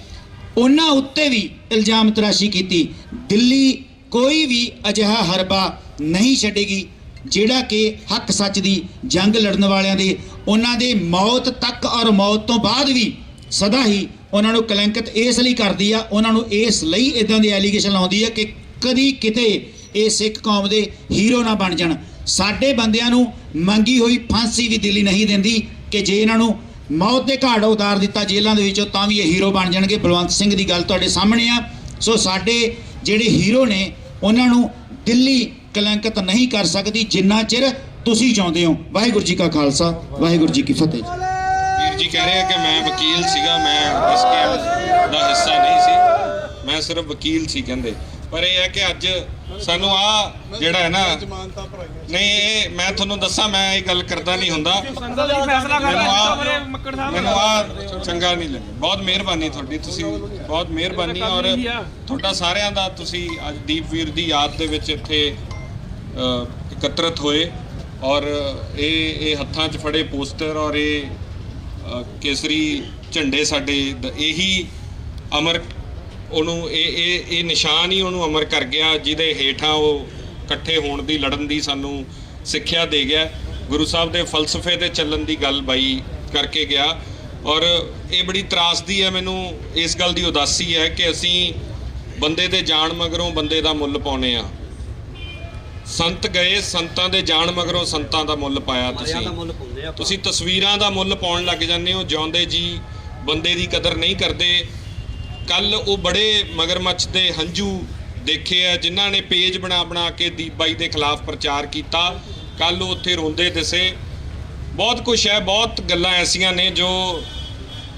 ਉਹਨਾਂ ਉੱਤੇ ਵੀ ਇਲਜ਼ਾਮ ਤਰਾਸ਼ੀ ਕੀਤੀ। ਦਿੱਲੀ ਕੋਈ ਵੀ ਅਜਿਹਾ ਹਰਬਾ ਨਹੀਂ ਛੱਡੇਗੀ ਜਿਹੜਾ ਕਿ ਹੱਕ ਸੱਚ ਦੀ ਜੰਗ ਲੜਨ ਵਾਲਿਆਂ ਦੇ, ਉਹਨਾਂ ਦੇ ਮੌਤ ਤੱਕ ਔਰ ਮੌਤ ਤੋਂ ਬਾਅਦ ਵੀ ਸਦਾ ਹੀ ਉਹਨਾਂ ਨੂੰ ਕਲੰਕਿਤ ਇਸ ਲਈ ਕਰਦੀ ਆ, ਉਹਨਾਂ ਨੂੰ ਇਸ ਲਈ ਇਦਾਂ ਦੇ ਐਲੀਗੇਸ਼ਨ ਲਾਉਂਦੀ ਆ ਕਿ ਕਦੀ ਕਿਤੇ ਇਹ ਸਿੱਖ ਕੌਮ ਦੇ ਹੀਰੋ ਨਾ ਬਣ ਜਾਣ। ਸਾਡੇ ਬੰਦਿਆਂ ਨੂੰ ਮੰਗੀ ਹੋਈ ਫਾਂਸੀ ਵੀ ਦਿੱਲੀ ਨਹੀਂ ਦਿੰਦੀ ਕਿ ਜੇ ਇਹਨਾਂ ਨੂੰ ਮੌਤ ਦੇ ਘਾਟ ਉਤਾਰ ਦਿੱਤਾ ਜੇਲ੍ਹਾਂ ਦੇ ਵਿੱਚੋਂ ਤਾਂ ਵੀ ਇਹ ਹੀਰੋ ਬਣ ਜਾਣਗੇ। ਬਲਵੰਤ ਸਿੰਘ ਦੀ ਗੱਲ ਤੁਹਾਡੇ ਸਾਹਮਣੇ ਆ। ਸੋ ਸਾਡੇ ਜਿਹੜੇ ਹੀਰੋ ਨੇ ਉਹਨਾਂ ਨੂੰ ਦਿੱਲੀ ਕਲੰਕਿਤ ਨਹੀਂ ਕਰ ਸਕਦੀ ਜਿੰਨਾ ਚਿਰ ਤੁਸੀਂ ਚਾਹੁੰਦੇ ਹੋ। ਵਾਹਿਗੁਰੂ ਜੀ ਕਾ ਖਾਲਸਾ, ਵਾਹਿਗੁਰੂ ਜੀ ਕੀ ਫਤਿਹ। ਵੀਰ ਜੀ ਕਹਿ ਰਹੇ ਆ ਕਿ ਮੈਂ ਵਕੀਲ ਸੀਗਾ, ਮੈਂ ਇਸ ਕੇਸ ਦਾ ਹਿੱਸਾ ਨਹੀਂ ਸੀ, ਮੈਂ ਸਿਰਫ ਵਕੀਲ ਸੀ ਕਹਿੰਦੇ। ਪਰ ਇਹ ਹੈ ਕਿ ਅੱਜ ਸਾਨੂੰ ਆ ਜਿਹੜਾ ਹੈ ਨਾ, ਨਹੀਂ ਇਹ ਮੈਂ ਤੁਹਾਨੂੰ ਦੱਸਾਂ, ਮੈਂ ਇਹ ਗੱਲ ਕਰਦਾ ਨਹੀਂ ਹੁੰਦਾ, ਮੈਨੂੰ ਆ ਚੰਗਾ ਨਹੀਂ ਲੱਗਿਆ। ਬਹੁਤ ਮਿਹਰਬਾਨੀ ਤੁਹਾਡੀ, ਤੁਸੀਂ ਬਹੁਤ ਮਿਹਰਬਾਨੀ। ਔਰ ਤੁਹਾਡਾ ਸਾਰਿਆਂ ਦਾ, ਤੁਸੀਂ ਅੱਜ ਦੀਪਵੀਰ ਦੀ ਯਾਦ ਦੇ ਵਿੱਚ ਇੱਥੇ ਇਕੱਤਰਤ ਹੋਏ ਔਰ ਇਹ ਹੱਥਾਂ 'ਚ ਫੜੇ ਪੋਸਟਰ ਔਰ ਇਹ ਕੇਸਰੀ ਝੰਡੇ ਸਾਡੇ ਇਹੀ ਅਮਰ, ਉਹਨੂੰ ਇਹ ਨਿਸ਼ਾਨ ਹੀ ਉਹਨੂੰ ਅਮਰ ਕਰ ਗਿਆ, ਜਿਹਦੇ ਹੇਠਾਂ ਉਹ ਇਕੱਠੇ ਹੋਣ ਦੀ, ਲੜਨ ਦੀ ਸਾਨੂੰ ਸਿੱਖਿਆ ਦੇ ਗਿਆ। ਗੁਰੂ ਸਾਹਿਬ ਦੇ ਫਲਸਫੇ ਤੇ ਚੱਲਣ ਦੀ ਗੱਲ ਬਾਈ ਕਰਕੇ ਗਿਆ। ਔਰ ਇਹ ਬੜੀ ਤਰਾਸਦੀ ਹੈ ਮੈਨੂੰ, ਇਸ ਗੱਲ ਦੀ ਉਦਾਸੀ ਹੈ ਕਿ ਅਸੀਂ ਬੰਦੇ ਦੇ ਜਾਣ ਮਗਰੋਂ ਬੰਦੇ ਦਾ ਮੁੱਲ ਪਾਉਨੇ ਆ। ਸੰਤ ਗਏ, ਸੰਤਾਂ ਦੇ ਜਾਣ ਮਗਰੋਂ ਸੰਤਾਂ ਦਾ ਮੁੱਲ ਪਾਇਆ। ਤੁਸੀਂ ਤਸਵੀਰਾਂ ਦਾ ਮੁੱਲ ਪਾਉਣ ਲੱਗ ਜਾਂਦੇ ਹੋ, ਜਿਉਂਦੇ ਜੀ ਬੰਦੇ ਦੀ ਕਦਰ ਨਹੀਂ ਕਰਦੇ। ਕੱਲ ਉਹ ਬੜੇ ਮਗਰਮੱਛ ਦੇ ਹੰਝੂ ਦੇਖੇ ਆ ਜਿਨ੍ਹਾਂ ਨੇ ਪੇਜ ਬਣਾ ਕੇ ਦੀਪ ਬਾਈ ਦੇ ਖਿਲਾਫ ਪ੍ਰਚਾਰ ਕੀਤਾ। ਕੱਲ ਉਹ ਉੱਥੇ ਰੋਂਦੇ ਦਿਸੇ। ਬਹੁਤ ਕੁਛ ਹੈ, ਬਹੁਤ ਗੱਲਾਂ ਐਸੀਆਂ ਨੇ ਜੋ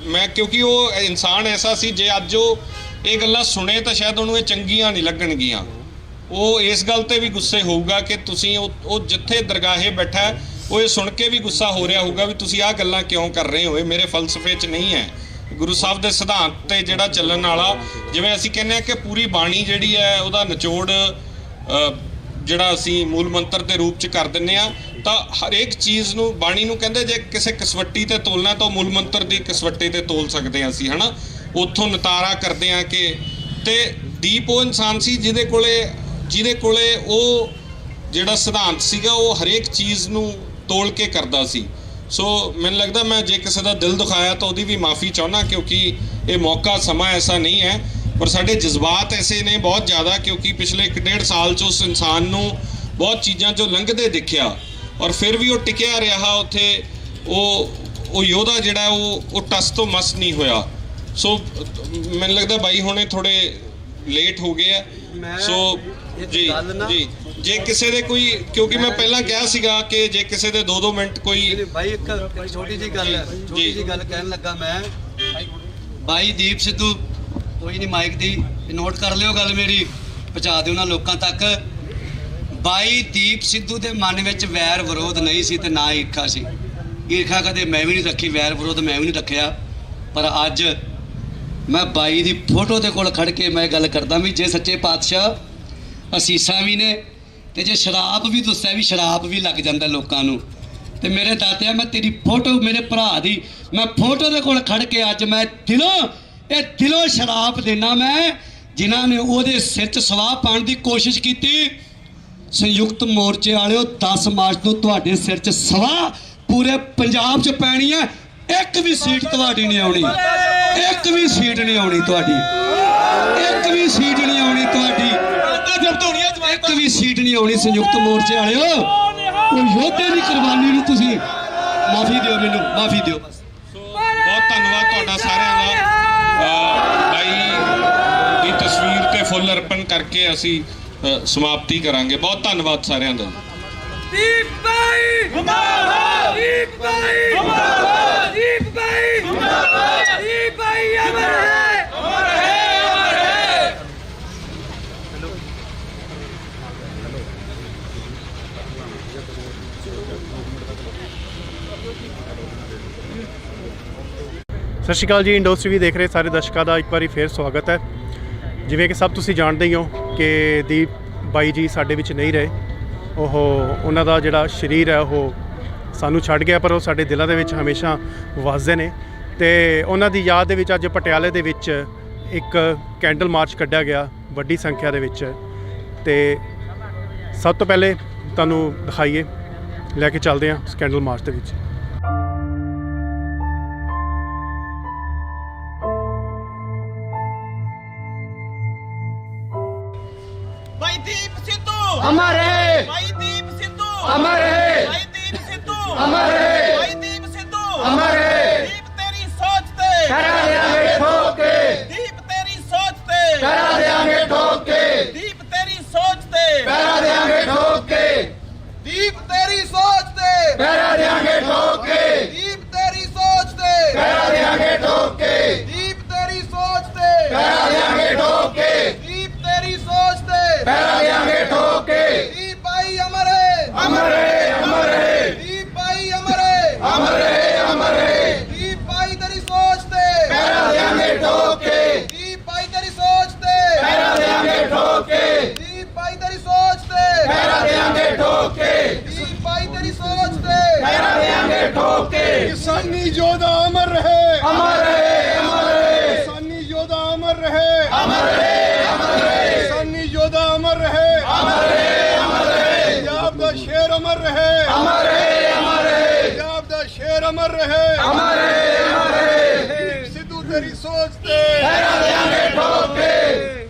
ਮੈਂ, ਕਿਉਂਕਿ ਉਹ ਇਨਸਾਨ ਐਸਾ ਸੀ, ਜੇ ਅੱਜ ਉਹ ਇਹ ਗੱਲਾਂ ਸੁਣੇ ਤਾਂ ਸ਼ਾਇਦ ਉਹਨੂੰ ਇਹ ਚੰਗੀਆਂ ਨਹੀਂ ਲੱਗਣਗੀਆਂ। ਉਹ ਇਸ ਗੱਲ ਤੇ ਵੀ ਗੁੱਸੇ ਹੋਊਗਾ ਕਿ ਤੁਸੀਂ ਉਹ ਜਿੱਥੇ ਦਰਗਾਹੇ ਬੈਠਾ ਉਹ ਇਹ ਸੁਣ ਕੇ ਵੀ ਗੁੱਸਾ ਹੋ ਰਿਹਾ ਹੋਊਗਾ ਵੀ ਤੁਸੀਂ ਆਹ ਗੱਲਾਂ ਕਿਉਂ ਕਰ ਰਹੇ ਹੋ, ਮੇਰੇ ਫਲਸਫੇ 'ਚ ਨਹੀਂ ਹੈ। ਗੁਰੂ ਸਾਹਿਬ ਦੇ ਸਿਧਾਂਤ ਤੇ ਜਿਹੜਾ ਚੱਲਣ ਵਾਲਾ, ਜਿਵੇਂ ਅਸੀਂ ਕਹਿੰਦੇ ਆ ਕਿ ਪੂਰੀ ਬਾਣੀ ਜਿਹੜੀ ਹੈ ਉਹਦਾ ਨਿਚੋੜ ਜਿਹੜਾ ਅਸੀਂ ਮੂਲ ਮੰਤਰ ਦੇ ਰੂਪ 'ਚ ਕਰ ਦਿੰਦੇ ਆ, ਤਾਂ ਹਰੇਕ ਚੀਜ਼ ਨੂੰ ਬਾਣੀ ਨੂੰ ਕਹਿੰਦੇ ਜੇ ਕਿਸੇ ਕਸਵੱਟੀ ਤੇ ਤੋਲਣਾ ਤਾਂ ਮੂਲ ਮੰਤਰ ਦੀ ਕਸਵੱਟੀ ਤੇ ਤੋਲ ਸਕਦੇ ਹਾਂ ਅਸੀਂ, ਹੈ ਨਾ। ਉੱਥੋਂ ਨਿਤਾਰਾ ਕਰਦੇ ਆ ਕਿ, ਤੇ ਦੀਪ ਉਹ ਇਨਸਾਨ ਸੀ ਜਿਹਦੇ ਕੋਲੇ ਉਹ ਜਿਹੜਾ ਸਿਧਾਂਤ ਸੀਗਾ ਉਹ ਹਰੇਕ ਚੀਜ਼ ਨੂੰ ਤੋਲ ਕੇ ਕਰਦਾ ਸੀ। ਸੋ ਮੈਨੂੰ ਲੱਗਦਾ ਮੈਂ ਜੇ ਕਿਸੇ ਦਾ ਦਿਲ ਦੁਖਾਇਆ ਤਾਂ ਉਹਦੀ ਵੀ ਮਾਫੀ ਚਾਹੁੰਦਾ, ਕਿਉਂਕਿ ਇਹ ਮੌਕਾ ਸਮਾਂ ਐਸਾ ਨਹੀਂ ਹੈ। ਪਰ ਸਾਡੇ ਜਜ਼ਬਾਤ ਐਸੇ ਨੇ ਬਹੁਤ ਜ਼ਿਆਦਾ, ਕਿਉਂਕਿ ਪਿਛਲੇ 1.5 ਸਾਲ 'ਚ ਉਸ ਇਨਸਾਨ ਨੂੰ ਬਹੁਤ ਚੀਜ਼ਾਂ 'ਚੋਂ ਲੰਘਦੇ ਦਿਖਿਆ ਔਰ ਫਿਰ ਵੀ ਉਹ ਟਿਕਿਆ ਰਿਹਾ ਉੱਥੇ। ਉਹ ਯੋਧਾ ਜਿਹੜਾ ਉਹ ਟਸ ਤੋਂ ਮਸ ਨਹੀਂ ਹੋਇਆ। ਸੋ ਮੈਨੂੰ ਲੱਗਦਾ ਬਾਈ ਹੁਣੇ ਥੋੜੇ ਲੇਟ ਹੋ ਗਏ ਆ। ਸੋ ਜੀ ਜੇ ਕਿਸੇ ਦੇ ਕੋਈ, ਕਿਉਂਕਿ ਮੈਂ ਪਹਿਲਾਂ ਕਿਹਾ ਸੀਗਾ ਕਿ ਜੇ ਕਿਸੇ ਦੇ 2-2 ਮਿੰਟ ਕੋਈ ਬਾਈ ਇੱਕ ਛੋਟੀ ਜੀ ਗੱਲ ਹੈ, ਛੋਟੀ ਜੀ ਗੱਲ ਕਹਿਣ ਲੱਗਾ ਮੈਂ। ਬਾਈ ਦੀਪ ਸਿੱਧੂ, ਕੋਈ ਨਹੀਂ ਮਾਈਕ ਦੀ ਨੋਟ ਕਰ ਲਿਓ ਗੱਲ ਮੇਰੀ, ਪਹੁੰਚਾ ਦਿਓ ਉਹਨਾਂ ਲੋਕਾਂ ਤੱਕ। ਬਾਈ ਦੀਪ ਸਿੱਧੂ ਦੇ ਮਨ ਵਿੱਚ ਵੈਰ ਵਿਰੋਧ ਨਹੀਂ ਸੀ ਤੇ ਨਾ ਈਰਖਾ ਸੀ। ਈਰਖਾ ਕਦੇ ਮੈਂ ਵੀ ਨਹੀਂ ਰੱਖੀ, ਵੈਰ ਵਿਰੋਧ ਮੈਂ ਵੀ ਨਹੀਂ ਰੱਖਿਆ। ਪਰ ਅੱਜ ਮੈਂ ਬਾਈ ਦੀ ਫੋਟੋ ਦੇ ਕੋਲ ਖੜ ਕੇ ਮੈਂ ਗੱਲ ਕਰਦਾ ਵੀ ਜੇ ਸੱਚੇ ਪਾਤਸ਼ਾਹ ਅਸੀਸਾਂ ਵੀ ਨੇ ਤੇ ਜੇ ਸ਼ਰਾਬ ਵੀ ਦੱਸਿਆ ਵੀ ਸ਼ਰਾਬ ਵੀ ਲੱਗ ਜਾਂਦਾ ਲੋਕਾਂ ਨੂੰ, ਤੇ ਮੇਰੇ ਦਾਤਿਆ ਮੈਂ ਤੇਰੀ ਫੋਟੋ, ਮੇਰੇ ਭਰਾ ਦੀ ਮੈਂ ਫੋਟੋ ਦੇ ਕੋਲ ਖੜ ਕੇ ਅੱਜ ਮੈਂ ਦਿਲੋਂ ਸ਼ਰਾਬ ਦੇਣਾ ਮੈਂ, ਜਿਨ੍ਹਾਂ ਨੇ ਉਹਦੇ ਸਿਰ 'ਚ ਸਵਾਹ ਪਾਉਣ ਦੀ ਕੋਸ਼ਿਸ਼ ਕੀਤੀ। ਸੰਯੁਕਤ ਮੋਰਚੇ ਵਾਲਿਓ, 10 ਮਾਰਚ ਨੂੰ ਤੁਹਾਡੇ ਸਿਰ 'ਚ ਸਵਾਹ ਪੂਰੇ ਪੰਜਾਬ 'ਚ ਪੈਣੀ ਹੈ। ਇੱਕ ਵੀ ਸੀਟ ਤੁਹਾਡੀ ਨਹੀਂ ਆਉਣੀ, ਇੱਕ ਵੀ ਸੀਟ ਨਹੀਂ ਆਉਣੀ ਤੁਹਾਡੀ, ਇੱਕ ਵੀ ਸੀਟ ਨਹੀਂ ਆਉਣੀ ਤੁਹਾਡੀ, ਇੱਕ ਵੀ ਸੀਟ ਨਹੀਂ ਆਉਣੀ। ਸੰਯੁਕਤ ਮੋਰਚੇ ਵਾਲਿਓ, ਉਹ ਯੋਧੇ ਦੀ ਕੁਰਬਾਨੀ ਨੂੰ ਤੁਸੀਂ ਮਾਫੀ ਦਿਓ, ਮੈਨੂੰ ਮਾਫੀ ਦਿਓ। ਬਹੁਤ ਧੰਨਵਾਦ ਤੁਹਾਡਾ ਸਾਰਿਆਂ ਦਾ। ਬਾਈ ਦੀ ਤਸਵੀਰ ਤੇ ਫੁੱਲ ਅਰਪਣ ਕਰਕੇ ਅਸੀਂ ਸਮਾਪਤੀ ਕਰਾਂਗੇ। ਬਹੁਤ ਧੰਨਵਾਦ ਸਾਰਿਆਂ ਦਾ। ਦੀਪ ਬਾਈ ਜਿੰਦਾਬਾਦ ਦੀਪ ਬਾਈ ਜਿੰਦਾਬਾਦ ਦੀਪ ਬਾਈ ਜਿੰਦਾਬਾਦ ਦੀਪ ਬਾਈ ਅਮਰ ਹੈ ਅਮਰ ਹੈ ਅਮਰ ਹੈ। ਸਤਿ ਸ਼੍ਰੀ ਅਕਾਲ ਜੀ। ਇੰਡੋਸ ਟੀਵੀ ਦੇਖ ਰਹੇ ਸਾਰੇ ਦਰਸ਼ਕਾਂ ਦਾ ਇੱਕ ਵਾਰੀ ਫੇਰ ਸਵਾਗਤ ਹੈ। ਜਿਵੇਂ ਕਿ ਸਭ ਤੁਸੀਂ ਜਾਣਦੇ ਹੀ ਹੋ ਕਿ ਦੀਪ ਬਾਈ ਜੀ ਸਾਡੇ ਵਿੱਚ ਨਹੀਂ ਰਹੇ। ਉਹਨਾਂ ਦਾ ਜਿਹੜਾ ਸਰੀਰ ਹੈ ਉਹ ਸਾਨੂੰ ਛੱਡ ਗਿਆ, ਪਰ ਉਹ ਸਾਡੇ ਦਿਲਾਂ ਦੇ ਵਿੱਚ ਹਮੇਸ਼ਾ ਵਸਦੇ ਨੇ। ਤੇ ਉਹਨਾਂ ਦੀ ਯਾਦ ਦੇ ਵਿੱਚ ਅੱਜ ਪਟਿਆਲੇ ਦੇ ਵਿੱਚ ਇੱਕ ਕੈਂਡਲ ਮਾਰਚ ਕੱਢਿਆ ਗਿਆ ਵੱਡੀ ਸੰਖਿਆ ਦੇ ਵਿੱਚ। ਤੇ ਸਭ ਤੋਂ ਪਹਿਲੇ ਤੁਹਾਨੂੰ ਦਿਖਾਈਏ, ਲੈ ਕੇ ਚੱਲਦੇ ਹਾਂ ਉਸ ਕੈਂਡਲ ਮਾਰਚ ਦੇ ਵਿੱਚ। ਭਾਈ ਦੀਪ ਸਿੱਧੂ ਅਮਰ ਹੈ ਭਾਈ ਦੀਪ ਸਿੱਧੂ ਅਮਰ ਹੈ ਭਾਈ ਦੀਪ ਸਿੱਧੂ ਅਮਰ ਹੈ ਭਾਈ ਦੀਪ ਸਿੱਧੂ ਅਮਰ ਹੈ। ਦੀਪ ਤੇਰੀ ਸੋਚ ਤੇ ਕਰਾ ਦੇਾਂਗੇ ਠੋਕ ਕੇ ਦੀਪ ਤੇਰੀ ਸੋਚ ਤੇ ਕਰਾ ਦੇਾਂਗੇ ਠੋਕ ਕੇ ਦੀਪ ਤੇਰੀ ਸੋਚ ਤੇ ਕਰਾ ਦੇਾਂਗੇ ਠੋਕ ਕੇ ਦੀਪ ਤੇਰੀ ਸੋਚ ਤੇ ਕਰਾ ਦੇਾਂਗੇ ਠੋਕ ਕੇ ਦੀਪ ਤੇਰੀ ਸੋਚ ਤੇ ਕਰਾ ਦੇਾਂਗੇ ਠੋਕ ਕੇ ਦੀਪ ਤੇਰੀ ਸੋਚ ਤੇ ਕਰਾ ਦੇਾਂਗੇ ਠੋਕ ਕੇ ਦੀਪ ਤੇਰੀ ਸੋਚ ਤੇ ਕਰਾ ਦੇਾਂਗੇ ਠੋਕ ਕੇ ਦੀਪ ਬਾਈ ਅਮਰ ਹੈ ਅਮਰ ਹੈ ਅਮਰ ਹੈ ਦੀਪ ਬਾਈ ਅਮਰ ਹੈ ਅਮਰ ਹੈ ਅਮਰ ਹੈ ਦੀਪ ਬਾਈ ਤੇਰੀ ਸੋਚ ਤੇ ਕਰਾ ਦੇਾਂਗੇ ਠੋਕ ਕੇ ਦੀਪ ਬਾਈ ਤੇਰੀ ਸੋਚ ਤੇ ਕਰਾ ਦੇਾਂਗੇ ਠੋਕ ਕੇ ਦੀਪ ਬਾਈ ਤੇਰੀ ਸੋਚ ਤੇ ਕਰਾ ਦੇਾਂਗੇ ਠੋਕ ਕੇ ਦੀਪ ਬਾਈ ਤੇਰੀ ਸੋਚ ਤੇ ਕਰਾ ਦੇਾਂਗੇ ਠੋਕ ਕੇ ਕਿਸਾਨੀ ਯੋਧਾ ਅਮਰ ਰਹੇ, ਅਮਰ ਹੈ ਅਮਰ ਹੈ ਕਿਸਾਨੀ ਯੋਧਾ ਅਮਰ ਰਹੇ, ਅਮਰ ਹੈ ਅਮਰ ਹੈ ਕਿਸਾਨੀ ਯੋਧਾ ਅਮਰ ਰਹੇ, ਅਮਰ ਹੈ ਅਮਰ ਹੈ ਪੰਜਾਬ ਦਾ ਸ਼ੇਰ ਅਮਰ ਰਹੇ, ਅਮਰ ਹੈ ਅਮਰ ਹੈ ਪੰਜਾਬ ਦਾ ਸ਼ੇਰ ਅਮਰ ਰਹੇ। ਅਮਰ ਹੈ ਅਮਰ ਹੈ ਸਿੱਧੂ ਤੇਰੀ ਸੋਚ ਤੇ ਕਰਾ ਦੇਾਂਗੇ ਠੋਕ ਕੇ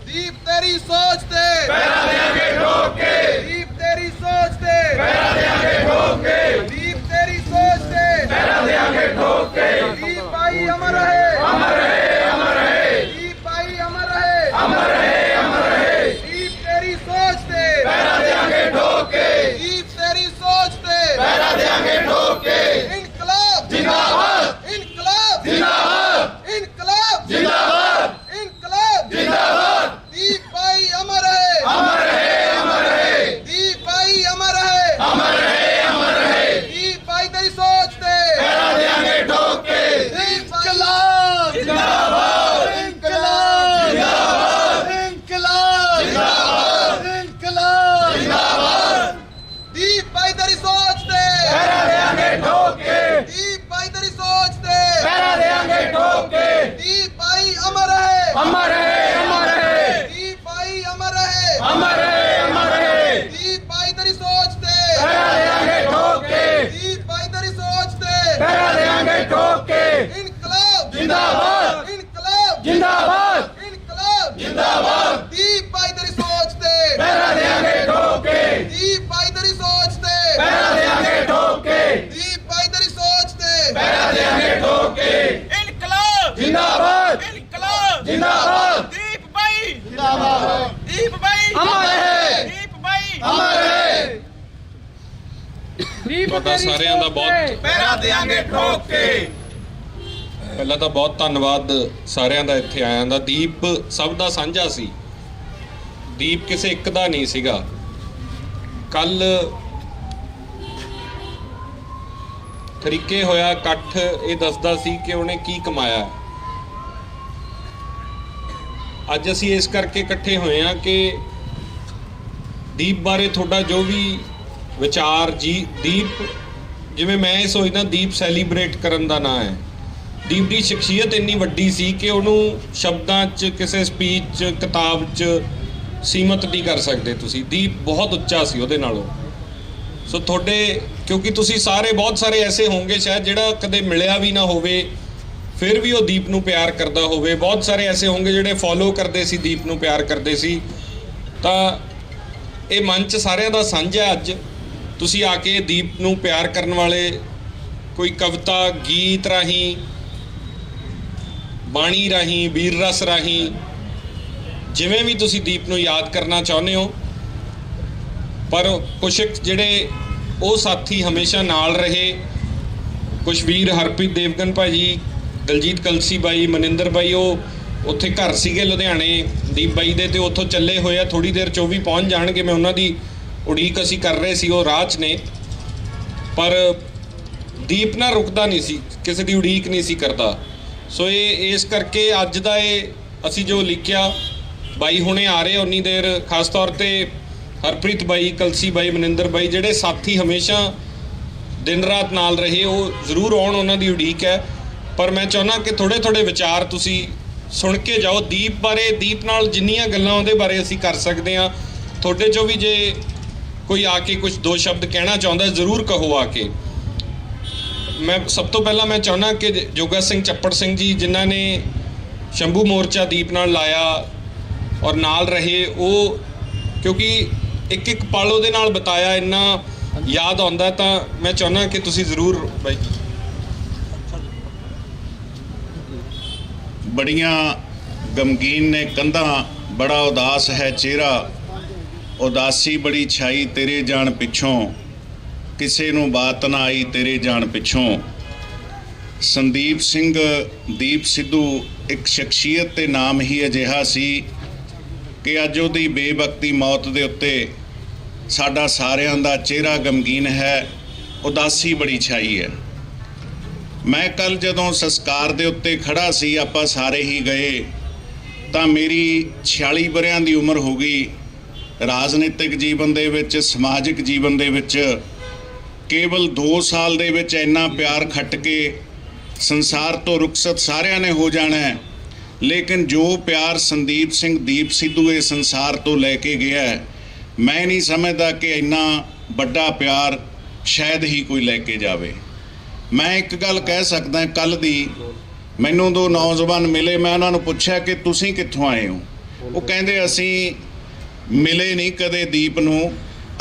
ਦੀਪ ਤੇਰੀ ਸੋਚ ਤੇ ਕਰਾ ਦੇਾਂਗੇ ਠੋਕ ਕੇ ਦੀਪ ਤੇਰੀ ਸੋਚ ਤੇ ਕਰਾ ਦੇਾਂਗੇ ਠੋਕ ਕੇ ਦੀਪ ਤੇਰੀ ਸੋਚ ਤੇ ਕਰਾ ਦੇਾਂਗੇ ਠੋਕ ਕੇ ਦੀਪ ਬਾਈ ਅਮਰ ਹੈ ਅਮਰ ਹੈ ਅਮਰ ਹੈ ਦੀਪ ਬਾਈ ਅਮਰ ਹੈ ਅਮਰ ਹੈ ਅਮਰ ਹੈ ਦੀਪ ਤੇਰੀ ਸੋਚ ਤੇ ਕਰਾ ਦੇਾਂਗੇ ਠੋਕ ਕੇ ਦੀਪ ਤੇਰੀ ਸੋਚ ਤੇ ਕਰਾ ਦੇਾਂਗੇ ਠੋਕ ਕੇ ਇਨਕਲਾਬ ਜ਼ਿੰਦਾਬਾਦ ਇਨਕਲਾਬ ਜ਼ਿੰਦਾਬਾਦ ਇਨਕਲਾਬ ਜ਼ਿੰਦਾਬਾਦ ਇਨਕਲਾਬ ਜ਼ਿੰਦਾਬਾਦ ਦੀਪ ਬਾਈ ਅਮਰ ਹੈ ਅਮਰ ਹੈ ਅਮਰ ਹੈ ਦੀਪ ਬਾਈ ਅਮਰ ਹੈ ਅਮਰ ਹੈ ਅਮਰ ਹੈ ਦੀਪ ਬਾਈ ਤੇਰੀ ਸੋਚ ਤੇ ਕਰਾ ਦੇਾਂਗੇ ਠੋਕ ਕੇ ਇਨਕਲਾਬ ਜ਼ਿੰਦਾਬਾਦ ਇਨਕਲਾਬ ਜ਼ਿੰਦਾਬਾਦ ਇਨਕਲਾਬ ਜ਼ਿੰਦਾਬਾਦ ਇਨਕਲਾਬ ਜ਼ਿੰਦਾਬਾਦ ਦੀਪ ਬਾਈ ਤੇਰੀ ਸੋਚ ਤੇ ਕਰਾ ਦੇਾਂਗੇ ਠੋਕ ਕੇ ਦੀਪ ਬਾਈ ਤੇਰੀ ਸੋਚ ਤੇ ਕਰਾ ਦੇਾਂਗੇ ਠੋਕ ਕੇ ਦੀਪ ਬਾਈ ਅਮਰ ਹੈ ਅਮਰ ਹੈ ਅਮਰ ਹੈ ਦੀਪ ਬਾਈ ਅਮਰ ਹੈ ਅਮਰ ਹੈ ਅਮਰ ਹੈ ਦੀਪ ਬਾਈ ਤੇਰੀ ਸੋਚ ਤੇ ਕਰਾ ਦੇਾਂਗੇ ਠੋਕ ਕੇ ਦੀਪ ਬਾਈ ਤੇਰੀ ਸੋਚ ਤੇ ਕਰਾ ਦੇਾਂਗੇ ਠੋਕ ਕੇ ਇਨਕਲਾਬ ਜ਼ਿੰਦਾਬਾਦ ਇਨਕਲਾਬ ਜ਼ਿੰਦਾਬਾਦ ਇਨਕਲਾਬ ਜ਼ਿੰਦਾਬਾਦ ਦੀਪ ਬਾਈ ਤੇਰੀ ਸੋਚ ਤੇ ਕਰਾ ਦੇਾਂਗੇ ਠੋਕ ਕੇ ਦੀਪ ਬਾਈ ਤੇਰੀ ਸੋਚ ਤੇ ਕਰਾ ਦੇਾਂਗੇ ਠੋਕ ਕੇ ਦੀਪ ਬਾਈ ਤੇਰੀ ਸੋਚ ਤੇ ਕਰਾ ਦੇਾਂਗੇ ਠੋਕ ਕੇ ਇਨਕਲਾਬ ਜ਼ਿੰਦਾਬਾਦ ਇਨਕਲਾਬ ਜ਼ਿੰਦਾਬਾਦ ਦੀਪ ਬਾਈ ਜ਼ਿੰਦਾਬਾਦ ਦੀਪ ਬਾਈ ਅਮਰ ਹੈ ਦੀਪ ਬਾਈ ਅਮਰ ਹੈ ਤੁਹਾਡਾ ਸਾਰਿਆਂ ਦਾ ਬਹੁਤ ਪਹਿਰਾ ਦੇਾਂਗੇ ਠੋਕ ਕੇ ਪਹਿਲਾਂ ਤਾਂ ਬਹੁਤ ਧੰਨਵਾਦ ਸਾਰਿਆਂ ਦਾ ਇੱਥੇ ਆਇਆਂ ਦਾ। ਦੀਪ ਸਭ ਦਾ ਸਾਂਝਾ ਸੀ, ਦੀਪ ਕਿਸੇ ਇੱਕ ਦਾ ਨਹੀਂ ਸੀਗਾ। ਕੱਲ ਤਰੀਕੇ ਹੋਇਆ ਇਕੱਠ ਇਹ ਦੱਸਦਾ ਸੀ ਕਿ ਉਹਨੇ ਕੀ ਕਮਾਇਆ। ਅੱਜ ਅਸੀਂ ਇਸ ਕਰਕੇ ਇਕੱਠੇ ਹੋਏ ਹਾਂ ਕਿ ਦੀਪ ਬਾਰੇ ਤੁਹਾਡਾ ਜੋ ਵੀ ਵਿਚਾਰ ਦੀਪ, ਜਿਵੇਂ ਮੈਂ ਇਹ ਸੋਚਦਾ ਦੀਪ ਸੈਲੀਬ੍ਰੇਟ ਕਰਨ ਦਾ ਨਾਂ ਹੈ। ਦੀਪ ਦੀ ਸ਼ਖਸੀਅਤ ਇੰਨੀ ਵੱਡੀ ਸੀ ਕਿ ਉਹਨੂੰ ਸ਼ਬਦਾਂ 'ਚ, ਕਿਸੇ ਸਪੀਚ 'ਚ, ਕਿਤਾਬ 'ਚ ਸੀਮਤ ਨਹੀਂ ਕਰ ਸਕਦੇ ਤੁਸੀਂ। ਦੀਪ ਬਹੁਤ ਉੱਚਾ ਸੀ ਉਹਦੇ ਨਾਲੋਂ। ਸੋ ਤੁਹਾਡੇ, ਕਿਉਂਕਿ ਤੁਸੀਂ ਸਾਰੇ ਬਹੁਤ ਸਾਰੇ ਐਸੇ ਹੋਣਗੇ ਸ਼ਾਇਦ ਜਿਹੜਾ ਕਦੇ ਮਿਲਿਆ ਵੀ ਨਾ ਹੋਵੇ ਫਿਰ ਵੀ ਉਹ ਦੀਪ ਨੂੰ ਪਿਆਰ ਕਰਦਾ ਹੋਵੇ। ਬਹੁਤ ਸਾਰੇ ਐਸੇ ਹੋਣਗੇ ਜਿਹੜੇ ਫੋਲੋ ਕਰਦੇ ਸੀ, ਦੀਪ ਨੂੰ ਪਿਆਰ ਕਰਦੇ ਸੀ। ਤਾਂ ਇਹ ਮੰਚ ਸਾਰਿਆਂ ਦਾ ਸਾਂਝਾ। ਅੱਜ ਤੁਸੀਂ ਆ ਕੇ ਦੀਪ ਨੂੰ ਪਿਆਰ ਕਰਨ ਵਾਲੇ ਕੋਈ ਕਵਿਤਾ, ਗੀਤ ਰਾਹੀਂ, ਬਾਣੀ ਰਾਹੀਂ, ਵੀਰ ਰਸ ਰਾਹੀਂ, ਜਿਵੇਂ ਵੀ ਤੁਸੀਂ ਦੀਪ ਨੂੰ ਯਾਦ ਕਰਨਾ ਚਾਹੁੰਦੇ ਹੋ, ਪਰ ਕੁਛ ਜਿਹੜੇ ਉਹ ਸਾਥੀ ਹਮੇਸ਼ਾ ਨਾਲ ਰਹੇ। ਕੁਛ ਵੀਰ ਹਰਪ੍ਰੀਤ ਦੇਵਗਨ ਭਾਜੀ, ਦਲਜੀਤ ਕਲਸੀ ਬਾਈ, ਮਨਿੰਦਰ ਬਾਈ, ਉਹ ਉੱਥੇ ਘਰ ਸੀਗੇ ਲੁਧਿਆਣੇ ਦੀਪ ਬਾਈ ਦੇ, ਤੇ ਉੱਥੋਂ ਚੱਲੇ ਹੋਏ ਆ, ਥੋੜ੍ਹੀ ਦੇਰ 'ਚ ਉਹ ਵੀ ਪਹੁੰਚ ਜਾਣਗੇ। ਮੈਂ ਉਹਨਾਂ ਦੀ ਉਡੀਕ ਅਸੀਂ ਕਰ ਰਹੇ ਸੀ, ਉਹ ਰਾਹ 'ਚ ਨੇ। ਪਰ ਦੀਪ ਨਾ ਰੁਕਦਾ ਨਹੀਂ ਸੀ, ਕਿਸੇ ਦੀ ਉਡੀਕ ਨਹੀਂ ਸੀ ਕਰਦਾ। ਸੋ ਇਹ ਇਸ ਕਰਕੇ ਅੱਜ ਦਾ ਇਹ ਅਸੀਂ ਜੋ ਲਿਖਿਆ, ਬਾਈ ਹੁਣੇ ਆ ਰਹੇ ਉਨੀ ਦੇਰ, ਖਾਸ ਤੌਰ 'ਤੇ ਹਰਪ੍ਰੀਤ ਬਾਈ, ਕਲਸੀ ਬਾਈ, ਮਨਿੰਦਰ ਬਾਈ, ਜਿਹੜੇ ਸਾਥੀ ਹਮੇਸ਼ਾ ਦਿਨ ਰਾਤ ਨਾਲ ਰਹੇ, ਉਹ ਜ਼ਰੂਰ ਆਉਣ, ਉਹਨਾਂ ਦੀ ਉਡੀਕ ਹੈ। ਪਰ ਮੈਂ ਚਾਹੁੰਦਾ ਕਿ ਥੋੜ੍ਹੇ ਥੋੜ੍ਹੇ ਵਿਚਾਰ ਤੁਸੀਂ ਸੁਣ ਕੇ ਜਾਓ ਦੀਪ ਬਾਰੇ। ਦੀਪ ਨਾਲ ਜਿੰਨੀਆਂ ਗੱਲਾਂ ਉਹਦੇ ਬਾਰੇ ਅਸੀਂ ਕਰ ਸਕਦੇ ਹਾਂ, ਤੁਹਾਡੇ 'ਚੋਂ ਵੀ ਜੇ ਕੋਈ ਆ ਕੇ ਕੁਝ ਦੋ ਸ਼ਬਦ ਕਹਿਣਾ ਚਾਹੁੰਦਾ ਜ਼ਰੂਰ ਕਹੋ ਆ ਕੇ। ਮੈਂ ਸਭ ਤੋਂ ਪਹਿਲਾਂ ਮੈਂ ਚਾਹੁੰਦਾ ਕਿ ਜੋਗਾ ਸਿੰਘ ਚੱਪੜ ਸਿੰਘ ਜੀ, ਜਿਨ੍ਹਾਂ ਨੇ ਸ਼ੰਭੂ ਮੋਰਚਾ ਦੀਪ ਨਾਲ ਲਾਇਆ ਔਰ ਨਾਲ ਰਹੇ, ਉਹ ਕਿਉਂਕਿ ਇੱਕ ਇੱਕ ਪਲ ਉਹਦੇ ਨਾਲ ਬਿਤਾਇਆ, ਇੰਨਾ ਯਾਦ ਆਉਂਦਾ, ਤਾਂ ਮੈਂ ਚਾਹੁੰਦਾ ਕਿ ਤੁਸੀਂ ਜ਼ਰੂਰ ਬਾਈ। ਬੜੀਆਂ ਗਮਗੀਨ ਨੇ ਕੰਧਾਂ, ਬੜਾ ਉਦਾਸ ਹੈ ਚਿਹਰਾ, ਉਦਾਸੀ ਬੜੀ ਛਾਈ ਤੇਰੇ ਜਾਣ ਪਿੱਛੋਂ, ਕਿਸੇ ਨੂੰ ਬਾਤ ਨਾ ਆਈ ਤੇਰੇ ਜਾਣ ਪਿੱਛੋਂ। ਸੰਦੀਪ ਸਿੰਘ ਦੀਪ ਸਿੱਧੂ ਇੱਕ ਸ਼ਖਸੀਅਤ ਤੇ ਨਾਮ ਹੀ ਅਜਿਹਾ ਸੀ ਕਿ ਅੱਜ ਉਹਦੀ ਬੇਵਕਤੀ ਮੌਤ ਦੇ ਉੱਤੇ ਸਾਡਾ ਸਾਰਿਆਂ ਦਾ ਚਿਹਰਾ ਗਮਗੀਨ ਹੈ, ਉਦਾਸੀ ਬੜੀ ਛਾਈ ਹੈ। ਮੈਂ ਕੱਲ ਜਦੋਂ ਸੰਸਕਾਰ ਦੇ ਉੱਤੇ ਖੜਾ ਸੀ, ਆਪਾਂ ਸਾਰੇ ਹੀ ਗਏ, ਤਾਂ ਮੇਰੀ 46 ਵਰ੍ਹਿਆਂ ਦੀ ਉਮਰ ਹੋ ਗਈ। ਰਾਜਨੀਤਿਕ ਜੀਵਨ ਦੇ ਵਿੱਚ, ਸਮਾਜਿਕ ਜੀਵਨ ਦੇ ਵਿੱਚ ਕੇਵਲ 2 ਸਾਲ ਦੇ ਵਿੱਚ ਇੰਨਾ ਪਿਆਰ ਖੱਟ ਕੇ ਸੰਸਾਰ ਤੋਂ ਰੁਖਸਤ ਸਾਰਿਆਂ ਨੇ ਹੋ ਜਾਣਾ ਹੈ, ਲੇਕਿਨ ਜੋ ਪਿਆਰ ਸੰਦੀਪ ਸਿੰਘ ਦੀਪ ਸਿੱਧੂ ਇਹ ਸੰਸਾਰ ਤੋਂ ਲੈ ਕੇ ਗਿਆ, ਮੈਂ ਨਹੀਂ ਸਮਝਦਾ ਕਿ ਇੰਨਾ ਵੱਡਾ ਪਿਆਰ ਸ਼ਾਇਦ ਹੀ ਕੋਈ ਲੈ ਕੇ ਜਾਵੇ। ਮੈਂ ਇੱਕ ਗੱਲ ਕਹਿ ਸਕਦਾ, ਕੱਲ ਦੀ ਮੈਨੂੰ 2 ਨੌਜਵਾਨ ਮਿਲੇ, ਮੈਂ ਉਹਨਾਂ ਨੂੰ ਪੁੱਛਿਆ ਕਿ ਤੁਸੀਂ ਕਿੱਥੋਂ ਆਏ ਹੋ? ਉਹ ਕਹਿੰਦੇ ਅਸੀਂ ਮਿਲੇ ਨਹੀਂ ਕਦੇ ਦੀਪ ਨੂੰ,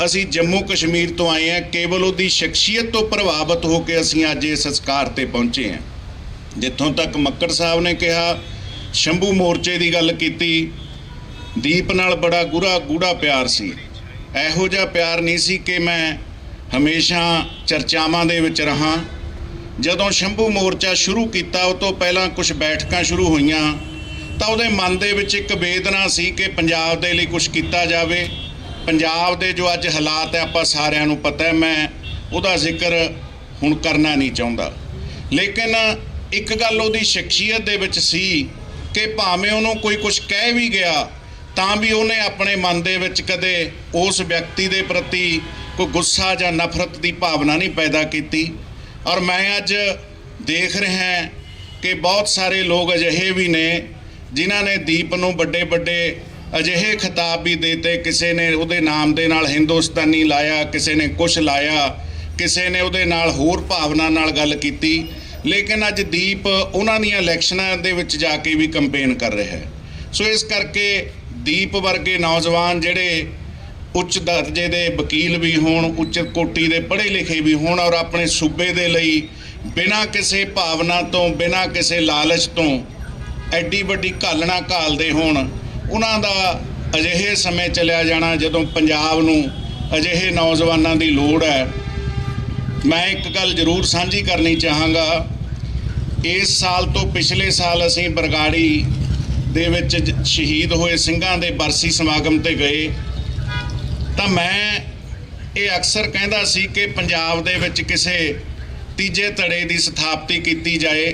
ਅਸੀਂ ਜੰਮੂ ਕਸ਼ਮੀਰ ਤੋਂ ਆਏ ਹਾਂ। ਕੇਵਲ ਉਹਦੀ ਸ਼ਖਸੀਅਤ ਤੋਂ ਪ੍ਰਭਾਵਿਤ ਹੋ ਕੇ ਅਸੀਂ ਅੱਜ ਇਸ ਸੰਸਕਾਰ ਤੇ ਪਹੁੰਚੇ ਹਾਂ। ਜਿੱਥੋਂ ਤੱਕ ਮੱਕੜ ਸਾਹਿਬ ਨੇ ਕਿਹਾ, ਸ਼ੰਭੂ ਮੋਰਚੇ ਦੀ ਗੱਲ ਕੀਤੀ, ਦੀਪ ਨਾਲ ਬੜਾ ਗੂੜਾ ਪਿਆਰ ਸੀ। ਇਹੋ ਜਿਹਾ ਪਿਆਰ ਨਹੀਂ ਸੀ ਕਿ ਮੈਂ ਹਮੇਸ਼ਾ ਚਰਚਾਵਾਂ ਦੇ ਵਿੱਚ ਰਹਾਂ। ਜਦੋਂ ਸ਼ੰਭੂ ਮੋਰਚਾ ਸ਼ੁਰੂ ਕੀਤਾ, ਉਹ ਤੋਂ ਪਹਿਲਾਂ ਕੁਝ ਬੈਠਕਾਂ ਸ਼ੁਰੂ ਹੋਈਆਂ, ਤਾਂ ਉਹਦੇ ਮਨ ਦੇ ਵਿੱਚ ਇੱਕ ਵੇਦਨਾ ਸੀ ਕਿ ਪੰਜਾਬ ਦੇ ਲਈ ਕੁਝ ਕੀਤਾ ਜਾਵੇ। ਪੰਜਾਬ ਦੇ ਜੋ ਅੱਜ ਹਾਲਾਤ ਹੈ, ਆਪਾਂ ਸਾਰਿਆਂ ਨੂੰ ਪਤਾ ਹੈ, ਮੈਂ ਉਹਦਾ ਜ਼ਿਕਰ ਹੁਣ ਕਰਨਾ ਨਹੀਂ ਚਾਹੁੰਦਾ। ਲੇਕਿਨ ਇੱਕ ਗੱਲ ਉਹਦੀ ਸ਼ਖਸੀਅਤ ਦੇ ਵਿੱਚ ਸੀ ਕਿ ਭਾਵੇਂ ਉਹਨੂੰ ਕੋਈ ਕੁਝ ਕਹਿ ਵੀ ਗਿਆ, ਤਾਂ ਵੀ ਉਹਨੇ ਆਪਣੇ ਮਨ ਦੇ ਵਿੱਚ ਕਦੇ ਉਸ ਵਿਅਕਤੀ ਦੇ ਪ੍ਰਤੀ ਕੋਈ ਗੁੱਸਾ ਜਾਂ ਨਫ਼ਰਤ ਦੀ ਭਾਵਨਾ ਨਹੀਂ ਪੈਦਾ ਕੀਤੀ। ਔਰ ਮੈਂ ਅੱਜ ਦੇਖ ਰਿਹਾ ਕਿ ਬਹੁਤ ਸਾਰੇ ਲੋਕ ਅਜਿਹੇ ਵੀ ਨੇ ਜਿਨ੍ਹਾਂ ਨੇ ਦੀਪ ਨੂੰ ਵੱਡੇ ਅਜਿਹੇ ਖਿਤਾਬ ਵੀ ਦੇਤੇ। ਕਿਸੇ ਨੇ ਉਹਦੇ ਨਾਮ ਦੇ ਨਾਲ ਹਿੰਦੁਸਤਾਨੀ ਲਾਇਆ, ਕਿਸੇ ਨੇ ਕੁਛ ਲਾਇਆ, ਕਿਸੇ ਨੇ ਉਹਦੇ ਨਾਲ ਹੋਰ ਭਾਵਨਾ ਨਾਲ ਗੱਲ ਕੀਤੀ। ਲੇਕਿਨ ਅੱਜ ਦੀਪ ਉਹਨਾਂ ਦੀਆਂ ਇਲੈਕਸ਼ਨਾਂ ਦੇ ਵਿੱਚ ਜਾ ਕੇ ਵੀ ਕੰਪੇਨ ਕਰ ਰਿਹਾ ਹੈ। ਸੋ ਇਸ ਕਰਕੇ ਦੀਪ ਵਰਗੇ ਨੌਜਵਾਨ ਜਿਹੜੇ ਉੱਚ ਦਰਜੇ ਦੇ ਵਕੀਲ ਵੀ ਹੋਣ, ਉੱਚ ਕੋਟੀ ਦੇ ਪੜ੍ਹੇ ਲਿਖੇ ਵੀ ਹੋਣ, ਔਰ ਆਪਣੇ ਸੂਬੇ ਦੇ ਲਈ ਬਿਨਾਂ ਕਿਸੇ ਭਾਵਨਾ ਤੋਂ, ਬਿਨਾਂ ਕਿਸੇ ਲਾਲਚ ਤੋਂ ਐਡੀ ਵੱਡੀ ਘਾਲਣਾ ਘਾਲਦੇ ਹੋਣ, ਉਹਨਾਂ ਦਾ ਅਜਿਹੇ ਸਮੇਂ ਚਲਿਆ ਜਾਣਾ ਜਦੋਂ ਪੰਜਾਬ ਨੂੰ ਅਜਿਹੇ ਨੌਜਵਾਨਾਂ ਦੀ ਲੋੜ ਹੈ। ਮੈਂ ਇੱਕ ਗੱਲ ਜ਼ਰੂਰ ਸਾਂਝੀ ਕਰਨੀ ਚਾਹਾਂਗਾ, ਇਸ ਸਾਲ ਤੋਂ ਪਿਛਲੇ ਸਾਲ ਅਸੀਂ ਬਰਗਾੜੀ ਦੇ ਵਿੱਚ ਸ਼ਹੀਦ ਹੋਏ ਸਿੰਘਾਂ ਦੇ ਬਰਸੀ ਸਮਾਗਮ ਤੇ ਗਏ, ਤਾਂ ਮੈਂ ਇਹ ਅਕਸਰ ਕਹਿੰਦਾ ਸੀ ਕਿ ਪੰਜਾਬ ਦੇ ਵਿੱਚ ਕਿਸੇ ਤੀਜੇ ਧੜੇ ਦੀ ਸਥਾਪਤੀ ਕੀਤੀ ਜਾਏ।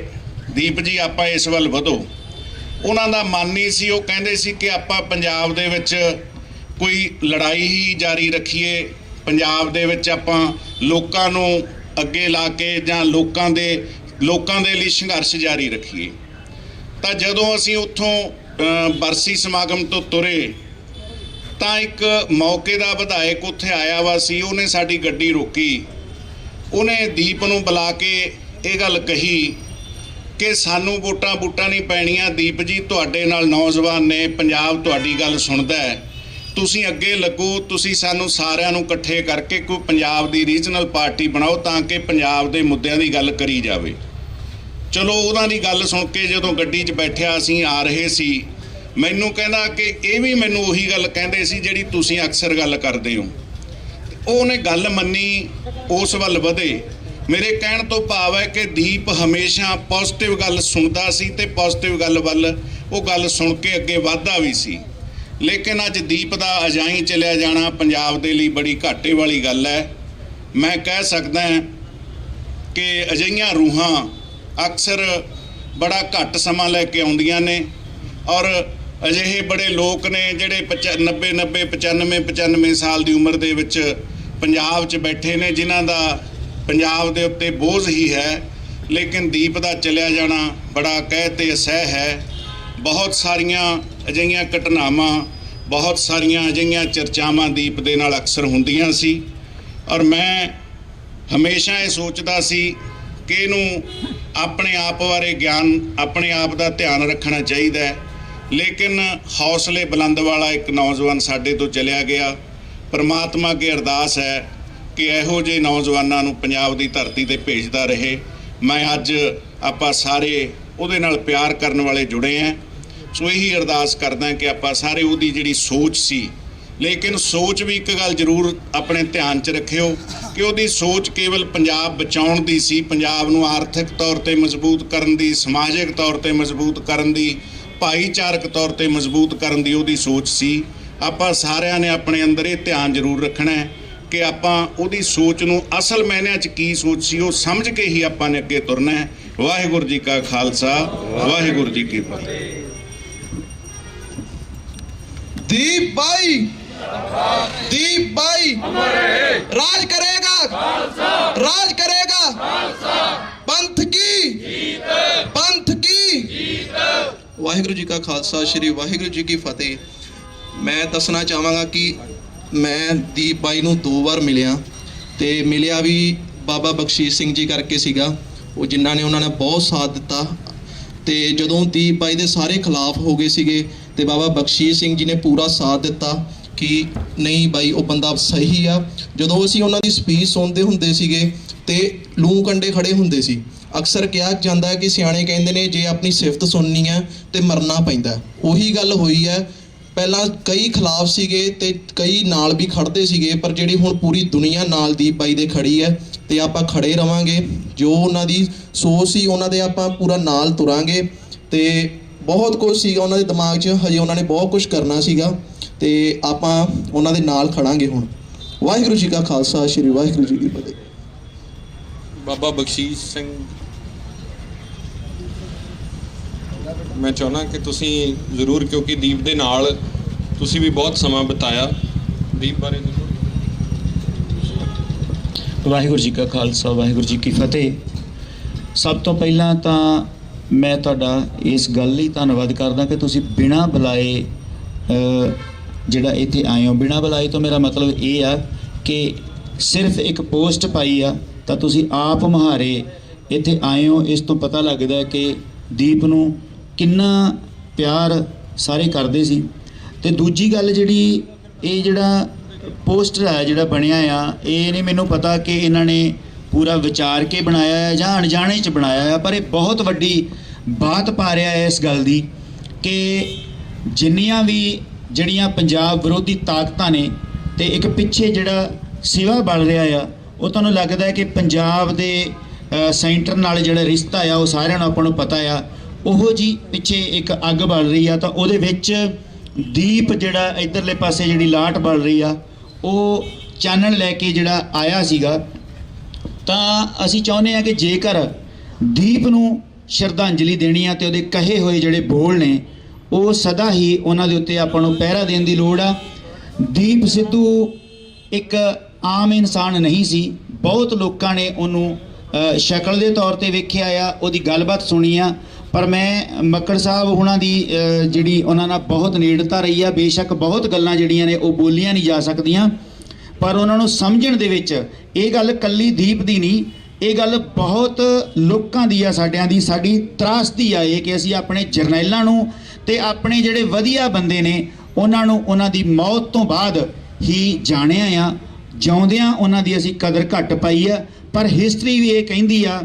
ਦੀਪ ਜੀ ਆਪਾਂ ਇਸ ਵੱਲ ਵਧੋ। ਉਹਨਾਂ ਦਾ ਮਨ ਨਹੀਂ ਸੀ, ਉਹ ਕਹਿੰਦੇ ਸੀ ਕਿ ਆਪਾਂ ਪੰਜਾਬ ਦੇ ਵਿੱਚ ਕੋਈ ਲੜਾਈ ਹੀ ਜਾਰੀ ਰੱਖੀਏ, ਪੰਜਾਬ ਦੇ ਵਿੱਚ ਆਪਾਂ ਲੋਕਾਂ ਨੂੰ ਅੱਗੇ ਲਾ ਕੇ ਜਾਂ ਲੋਕਾਂ ਦੇ ਲਈ ਸੰਘਰਸ਼ ਜਾਰੀ ਰੱਖੀਏ। ਤਾਂ ਜਦੋਂ ਅਸੀਂ ਉੱਥੋਂ ਬਰਸੀ ਸਮਾਗਮ ਤੋਂ ਤੁਰੇ, ਤਾਂ ਇੱਕ ਮੌਕੇ ਦਾ ਵਿਧਾਇਕ ਉੱਥੇ ਆਇਆ ਵਾ ਸੀ, ਉਹਨੇ ਸਾਡੀ ਗੱਡੀ ਰੋਕੀ, ਉਹਨੇ ਦੀਪ ਨੂੰ ਬੁਲਾ ਕੇ ਇਹ ਗੱਲ ਕਹੀ ਕਿ ਸਾਨੂੰ ਵੋਟਾਂ ਨਹੀਂ ਪੈਣੀਆਂ, ਦੀਪ ਜੀ ਤੁਹਾਡੇ ਨਾਲ ਨੌਜਵਾਨ ਨੇ, ਪੰਜਾਬ ਤੁਹਾਡੀ ਗੱਲ ਸੁਣਦਾ ਹੈ, ਤੁਸੀਂ ਅੱਗੇ ਲੱਗੋ, ਤੁਸੀਂ ਸਾਨੂੰ ਸਾਰਿਆਂ ਨੂੰ ਇਕੱਠੇ ਕਰਕੇ ਕੋਈ ਪੰਜਾਬ ਦੀ ਰੀਜਨਲ ਪਾਰਟੀ ਬਣਾਓ ਤਾਂ ਕਿ ਪੰਜਾਬ ਦੇ ਮੁੱਦਿਆਂ ਦੀ ਗੱਲ ਕਰੀ ਜਾਵੇ। ਚਲੋ ਉਹਨਾਂ ਦੀ ਗੱਲ ਸੁਣ ਕੇ ਜਦੋਂ ਗੱਡੀ 'ਚ ਬੈਠਿਆ ਅਸੀਂ ਆ ਰਹੇ ਸੀ, ਮੈਨੂੰ ਕਹਿੰਦਾ ਕਿ ਇਹ ਵੀ ਮੈਨੂੰ ਉਹੀ ਗੱਲ ਕਹਿੰਦੇ ਸੀ ਜਿਹੜੀ ਤੁਸੀਂ ਅਕਸਰ ਗੱਲ ਕਰਦੇ ਹੋ। ਉਹਨੇ ਗੱਲ ਮੰਨੀ, ਉਸ ਵੱਲ ਵਧੇ। ਮੇਰੇ ਕਹਿਣ ਤੋਂ ਭਾਵ ਹੈ ਕਿ ਦੀਪ ਹਮੇਸ਼ਾ ਪੋਜ਼ਿਟਿਵ ਗੱਲ ਸੁਣਦਾ ਸੀ ਤੇ ਪੋਜ਼ਿਟਿਵ ਗੱਲ ਵੱਲ ਉਹ ਗੱਲ ਸੁਣ ਕੇ ਅੱਗੇ ਵਧਦਾ ਵੀ ਸੀ। ਲੇਕਿਨ ਅੱਜ ਦੀਪ ਦਾ ਅਜਾਈਂ ਚਲਿਆ ਜਾਣਾ ਪੰਜਾਬ ਦੇ ਲਈ ਬੜੀ ਘਾਟੇ ਵਾਲੀ ਗੱਲ ਹੈ। ਮੈਂ ਕਹਿ ਸਕਦਾ ਕਿ ਅਜਿਹੀਆਂ ਰੂਹਾਂ ਅਕਸਰ ਬੜਾ ਘੱਟ ਸਮਾਂ ਲੈ ਕੇ ਆਉਂਦੀਆਂ ਨੇ ਔਰ ਅਜਿਹੇ ਬੜੇ ਲੋਕ ਨੇ ਜਿਹੜੇ 95 ਸਾਲ ਦੀ ਉਮਰ ਦੇ ਵਿੱਚ ਪੰਜਾਬ 'ਚ ਬੈਠੇ ਨੇ, ਜਿਨ੍ਹਾਂ ਦਾ ਪੰਜਾਬ ਦੇ ਉੱਤੇ ਬੋਝ ਹੀ ਹੈ। ਲੇਕਿਨ ਦੀਪ ਦਾ ਚਲਿਆ ਜਾਣਾ ਬੜਾ ਕਹਿ ਤੇ ਅਸਹਿ ਹੈ। ਬਹੁਤ ਸਾਰੀਆਂ ਅਜਿਹੀਆਂ ਘਟਨਾਵਾਂ, ਬਹੁਤ ਸਾਰੀਆਂ ਅਜਿਹੀਆਂ ਚਰਚਾਵਾਂ ਦੀਪ ਦੇ ਨਾਲ ਅਕਸਰ ਹੁੰਦੀਆਂ ਸੀ ਔਰ ਮੈਂ ਹਮੇਸ਼ਾ ਇਹ ਸੋਚਦਾ ਸੀ ਕਿ ਇਹਨੂੰ ਆਪਣੇ ਆਪ ਬਾਰੇ ਗਿਆਨ, ਆਪਣੇ ਆਪ ਦਾ ਧਿਆਨ ਰੱਖਣਾ ਚਾਹੀਦਾ ਹੈ। ਲੇਕਿਨ ਹੌਸਲੇ ਬੁਲੰਦ ਵਾਲਾ ਇੱਕ ਨੌਜਵਾਨ ਸਾਡੇ ਤੋਂ ਚਲਿਆ ਗਿਆ। ਪਰਮਾਤਮਾ ਅੱਗੇ ਅਰਦਾਸ ਹੈ ਕਿ ਇਹੋ ਜਿਹੇ ਨੌਜਵਾਨਾਂ ਨੂੰ ਪੰਜਾਬ ਦੀ ਧਰਤੀ ਤੇ ਭੇਜਦਾ ਰਹੇ। ਮੈਂ ਅੱਜ ਆਪਾਂ ਸਾਰੇ ਉਹਦੇ ਨਾਲ ਪਿਆਰ ਕਰਨ ਵਾਲੇ ਜੁੜੇ ਹਾਂ, ਸੋ ਇਹੀ ਅਰਦਾਸ ਕਰਦਾ ਕਿ ਆਪਾਂ ਸਾਰੇ ਉਹਦੀ ਜਿਹੜੀ ਸੋਚ ਸੀ, ਲੇਕਿਨ ਸੋਚ ਵੀ ਇੱਕ ਗੱਲ ਜ਼ਰੂਰ ਆਪਣੇ ਧਿਆਨ 'ਚ ਰੱਖਿਓ ਕਿ ਉਹਦੀ ਸੋਚ ਕੇਵਲ ਪੰਜਾਬ ਬਚਾਉਣ ਦੀ ਸੀ, ਪੰਜਾਬ ਨੂੰ ਆਰਥਿਕ ਤੌਰ ਤੇ ਮਜ਼ਬੂਤ ਕਰਨ ਦੀ, ਸਮਾਜਿਕ ਤੌਰ ਤੇ ਮਜ਼ਬੂਤ ਕਰਨ ਦੀ, ਭਾਈਚਾਰਕ ਤੌਰ ਤੇ ਮਜ਼ਬੂਤ ਕਰਨ ਦੀ ਉਹਦੀ ਸੋਚ ਸੀ। ਆਪਾਂ ਸਾਰਿਆਂ ਨੇ ਆਪਣੇ ਅੰਦਰ ਇਹ ਧਿਆਨ ਜ਼ਰੂਰ ਰੱਖਣਾ ਹੈ ਕਿ ਆਪਾਂ ਉਹਦੀ ਸੋਚ ਨੂੰ ਅਸਲ ਮਾਇਨਿਆਂ 'ਚ ਕੀ ਸੋਚ ਸੀ ਉਹ ਸਮਝ ਕੇ ਹੀ ਆਪਾਂ ਨੇ ਅੱਗੇ ਤੁਰਨਾ ਹੈ। ਵਾਹਿਗੁਰੂ ਜੀ ਕਾ ਖਾਲਸਾ, ਵਾਹਿਗੁਰੂ ਜੀ ਕੀ ਫਤਿਹ। दीप भाई, दीप भाई राज करेगा, राज करेगा, पंथ की, पंथ की। ਵਾਹਿਗੁਰੂ ਜੀ ਕਾ ਖਾਲਸਾ, ਸ਼੍ਰੀ ਵਾਹਿਗੁਰੂ ਜੀ ਕੀ ਫਤਿਹ। ਮੈਂ ਦੱਸਣਾ ਚਾਹਾਂਗਾ ਕਿ ਮੈਂ ਦੀਪ ਬਾਈ ਨੂੰ 2 ਵਾਰ ਮਿਲਿਆ ਤੇ ਮਿਲਿਆ ਵੀ ਬਾਬਾ ਬਖਸ਼ੀਸ਼ ਸਿੰਘ ਜੀ ਕਰਕੇ ਸੀਗਾ, ਉਹ ਜਿਨ੍ਹਾਂ ਨੇ ਉਹਨਾਂ ਨੇ ਬਹੁਤ ਸਾਥ ਦਿੱਤਾ। ਤੇ ਜਦੋਂ ਦੀਪ ਬਾਈ ਦੇ ਸਾਰੇ ਖਿਲਾਫ ਹੋ ਗਏ ਸੀਗੇ ਤੇ ਬਾਬਾ ਬਖਸ਼ੀਸ਼ ਸਿੰਘ ਜੀ ਨੇ ਪੂਰਾ ਸਾਥ ਦਿੱਤਾ ਕਿ ਨਹੀਂ ਬਾਈ ਉਹ ਬੰਦਾ ਸਹੀ ਆ। ਜਦੋਂ ਅਸੀਂ ਉਹਨਾਂ ਦੀ ਸਪੀਚ ਸੁਣਦੇ ਹੁੰਦੇ ਸੀਗੇ ਤੇ ਲੂੰ ਕੰਡੇ ਖੜੇ ਹੁੰਦੇ ਸੀ। ਅਕਸਰ ਕਿਹਾ ਜਾਂਦਾ ਹੈ ਕਿ ਸਿਆਣੇ ਕਹਿੰਦੇ ਨੇ ਜੇ ਆਪਣੀ ਸਿਫਤ ਸੁਣਨੀ ਹੈ ਤੇ ਮਰਨਾ ਪੈਂਦਾ। ਉਹੀ ਗੱਲ ਹੋਈ ਹੈ। ਪਹਿਲਾਂ ਕਈ ਖਿਲਾਫ ਸੀਗੇ ਤੇ ਕਈ ਨਾਲ ਵੀ ਖੜਦੇ ਸੀਗੇ, ਪਰ ਜਿਹੜੀ ਹੁਣ ਪੂਰੀ ਦੁਨੀਆ ਨਾਲ ਦੀਪ ਬਾਈ ਦੇ ਖੜੀ ਹੈ ਤੇ ਆਪਾਂ ਖੜੇ ਰਵਾਂਗੇ। ਜੋ ਉਹਨਾਂ ਦੀ ਸੋਚ ਸੀ ਉਹਨਾਂ ਦੇ ਆਪਾਂ ਪੂਰਾ ਨਾਲ ਤੁਰਾਂਗੇ ਤੇ ਬਹੁਤ ਕੁਝ ਸੀਗਾ ਉਹਨਾਂ ਦੇ ਦਿਮਾਗ 'ਚ, ਹਜੇ ਉਹਨਾਂ ਨੇ ਬਹੁਤ ਕੁਝ ਕਰਨਾ ਸੀਗਾ ਤੇ ਆਪਾਂ ਉਹਨਾਂ ਦੇ ਨਾਲ ਖੜਾਂਗੇ ਹੁਣ। ਵਾਹਿਗੁਰੂ ਜੀ ਕਾ ਖਾਲਸਾ, ਸ਼੍ਰੀ ਵਾਹਿਗੁਰੂ ਜੀ ਕੀ ਫਤਿਹ। ਬਾਬਾ ਬਖਸ਼ੀਸ਼ ਸਿੰਘ, ਮੈਂ ਚਾਹੁੰਦਾ ਕਿ ਤੁਸੀਂ ਜ਼ਰੂਰ, ਕਿਉਂਕਿ ਦੀਪ ਦੇ ਨਾਲ ਤੁਸੀਂ ਵੀ ਬਹੁਤ ਸਮਾਂ ਬਿਤਾਇਆ, ਦੀਪ ਬਾਰੇ ਜ਼ਰੂਰ। ਵਾਹਿਗੁਰੂ ਜੀ ਕਾ ਖਾਲਸਾ, ਵਾਹਿਗੁਰੂ ਜੀ ਕੀ ਫਤਿਹ। ਸਭ ਤੋਂ ਪਹਿਲਾਂ ਤਾਂ ਮੈਂ ਤੁਹਾਡਾ ਇਸ ਗੱਲ ਲਈ ਧੰਨਵਾਦ ਕਰਦਾ ਕਿ ਤੁਸੀਂ ਬਿਨਾਂ ਬੁਲਾਏ ਜਿਹੜਾ ਇੱਥੇ ਆਏ ਹੋ। ਬਿਨਾਂ ਬੁਲਾਏ ਤੋਂ ਮੇਰਾ ਮਤਲਬ ਇਹ ਆ ਕਿ ਸਿਰਫ ਇੱਕ ਪੋਸਟ ਪਾਈ ਆ ਤਾਂ ਤੁਸੀਂ ਆਪ ਮੁਹਾਰੇ ਇੱਥੇ ਆਏ ਹੋ। ਇਸ ਤੋਂ ਪਤਾ ਲੱਗਦਾ ਕਿ ਦੀਪ ਨੂੰ ਕਿੰਨਾ ਪਿਆਰ ਸਾਰੇ ਕਰਦੇ ਸੀ। ਤੇ ਦੂਜੀ ਗੱਲ ਜਿਹੜੀ ਇਹ ਜਿਹੜਾ ਪੋਸਟਰ ਹੈ ਜਿਹੜਾ ਬਣਿਆ ਆ, ਇਹ ਨਹੀਂ ਮੈਨੂੰ ਪਤਾ ਕਿ ਇਹਨਾਂ ਨੇ ਪੂਰਾ ਵਿਚਾਰ ਕੇ ਬਣਾਇਆ ਹੈ ਜਾਂ ਅਣਜਾਣੇ 'ਚ ਬਣਾਇਆ ਹੈ, ਪਰ ਇਹ ਬਹੁਤ ਵੱਡੀ ਬਾਤ ਪਾ ਰਿਹਾ ਹੈ ਇਸ ਗੱਲ ਦੀ ਕਿ ਜਿੰਨੀਆਂ ਵੀ ਜਿਹੜੀਆਂ ਪੰਜਾਬ ਵਿਰੋਧੀ ਤਾਕਤਾਂ ਨੇ ਤੇ ਇੱਕ ਪਿੱਛੇ ਜਿਹੜਾ ਸਿਵਾ ਬਣ ਰਿਹਾ ਆ, ਉਹ ਤੁਹਾਨੂੰ ਲੱਗਦਾ ਹੈ ਕਿ ਪੰਜਾਬ ਦੇ ਸੈਂਟਰ ਨਾਲ ਜਿਹੜਾ ਰਿਸ਼ਤਾ ਆ ਉਹ ਸਾਰਿਆਂ ਨੂੰ ਆਪਾਂ ਨੂੰ ਪਤਾ ਆ। ਉਹੋ ਜੀ ਪਿੱਛੇ ਇੱਕ ਅੱਗ ਬਲ ਰਹੀ ਆ ਤਾਂ ਉਹਦੇ ਵਿੱਚ ਦੀਪ ਜਿਹੜਾ ਇੱਧਰਲੇ ਪਾਸੇ ਜਿਹੜੀ ਲਾਟ ਬਲ ਰਹੀ ਆ ਉਹ ਚਾਨਣ ਲੈ ਕੇ ਜਿਹੜਾ ਆਇਆ ਸੀਗਾ। ਤਾਂ ਅਸੀਂ ਚਾਹੁੰਦੇ ਹਾਂ ਕਿ ਜੇਕਰ ਦੀਪ ਨੂੰ ਸ਼ਰਧਾਂਜਲੀ ਦੇਣੀ ਆ ਤੇ ਉਹਦੇ ਕਹੇ ਹੋਏ ਜਿਹੜੇ ਬੋਲ ਨੇ ਉਹ ਸਦਾ ਹੀ ਉਹਨਾਂ ਦੇ ਉੱਤੇ ਆਪਾਂ ਨੂੰ ਪਹਿਰਾ ਦੇਣ ਦੀ ਲੋੜ ਆ। ਦੀਪ ਸਿੱਧੂ ਇੱਕ ਆਮ ਇਨਸਾਨ ਨਹੀਂ ਸੀ। ਬਹੁਤ ਲੋਕਾਂ ਨੇ ਉਹਨੂੰ ਸ਼ਕਲ ਦੇ ਤੌਰ ਤੇ ਵੇਖਿਆ ਆ, ਉਹਦੀ ਗੱਲਬਾਤ ਸੁਣੀ ਆ, ਪਰ ਮੈਂ ਮੱਕੜ ਸਾਹਿਬ ਉਹਨਾਂ ਦੀ ਜਿਹੜੀ ਉਹਨਾਂ ਨਾਲ ਬਹੁਤ ਨੇੜਤਾ ਰਹੀ ਆ। ਬੇਸ਼ੱਕ ਬਹੁਤ ਗੱਲਾਂ ਜਿਹੜੀਆਂ ਨੇ ਉਹ ਬੋਲੀਆਂ ਨਹੀਂ ਜਾ ਸਕਦੀਆਂ, ਪਰ ਉਹਨਾਂ ਨੂੰ ਸਮਝਣ ਦੇ ਵਿੱਚ ਇਹ ਗੱਲ ਕੱਲੀ ਦੀਪ ਦੀ ਨਹੀਂ, ਇਹ ਗੱਲ ਬਹੁਤ ਲੋਕਾਂ ਦੀ ਆ, ਸਾਡਿਆਂ ਦੀ। ਸਾਡੀ ਤਰਾਸਦੀ ਆ ਇਹ ਕਿ ਅਸੀਂ ਆਪਣੇ ਜਰਨੈਲਾਂ ਨੂੰ ਤੇ ਆਪਣੇ ਜਿਹੜੇ ਵਧੀਆ ਬੰਦੇ ਨੇ ਉਹਨਾਂ ਨੂੰ ਉਹਨਾਂ ਦੀ ਮੌਤ ਤੋਂ ਬਾਅਦ ਹੀ ਜਾਣਿਆ ਆ। ਜਿਉਂਦਿਆਂ ਉਹਨਾਂ ਦੀ ਅਸੀਂ ਕਦਰ ਘੱਟ ਪਾਈ ਆ। ਪਰ ਹਿਸਟਰੀ ਵੀ ਇਹ ਕਹਿੰਦੀ ਆ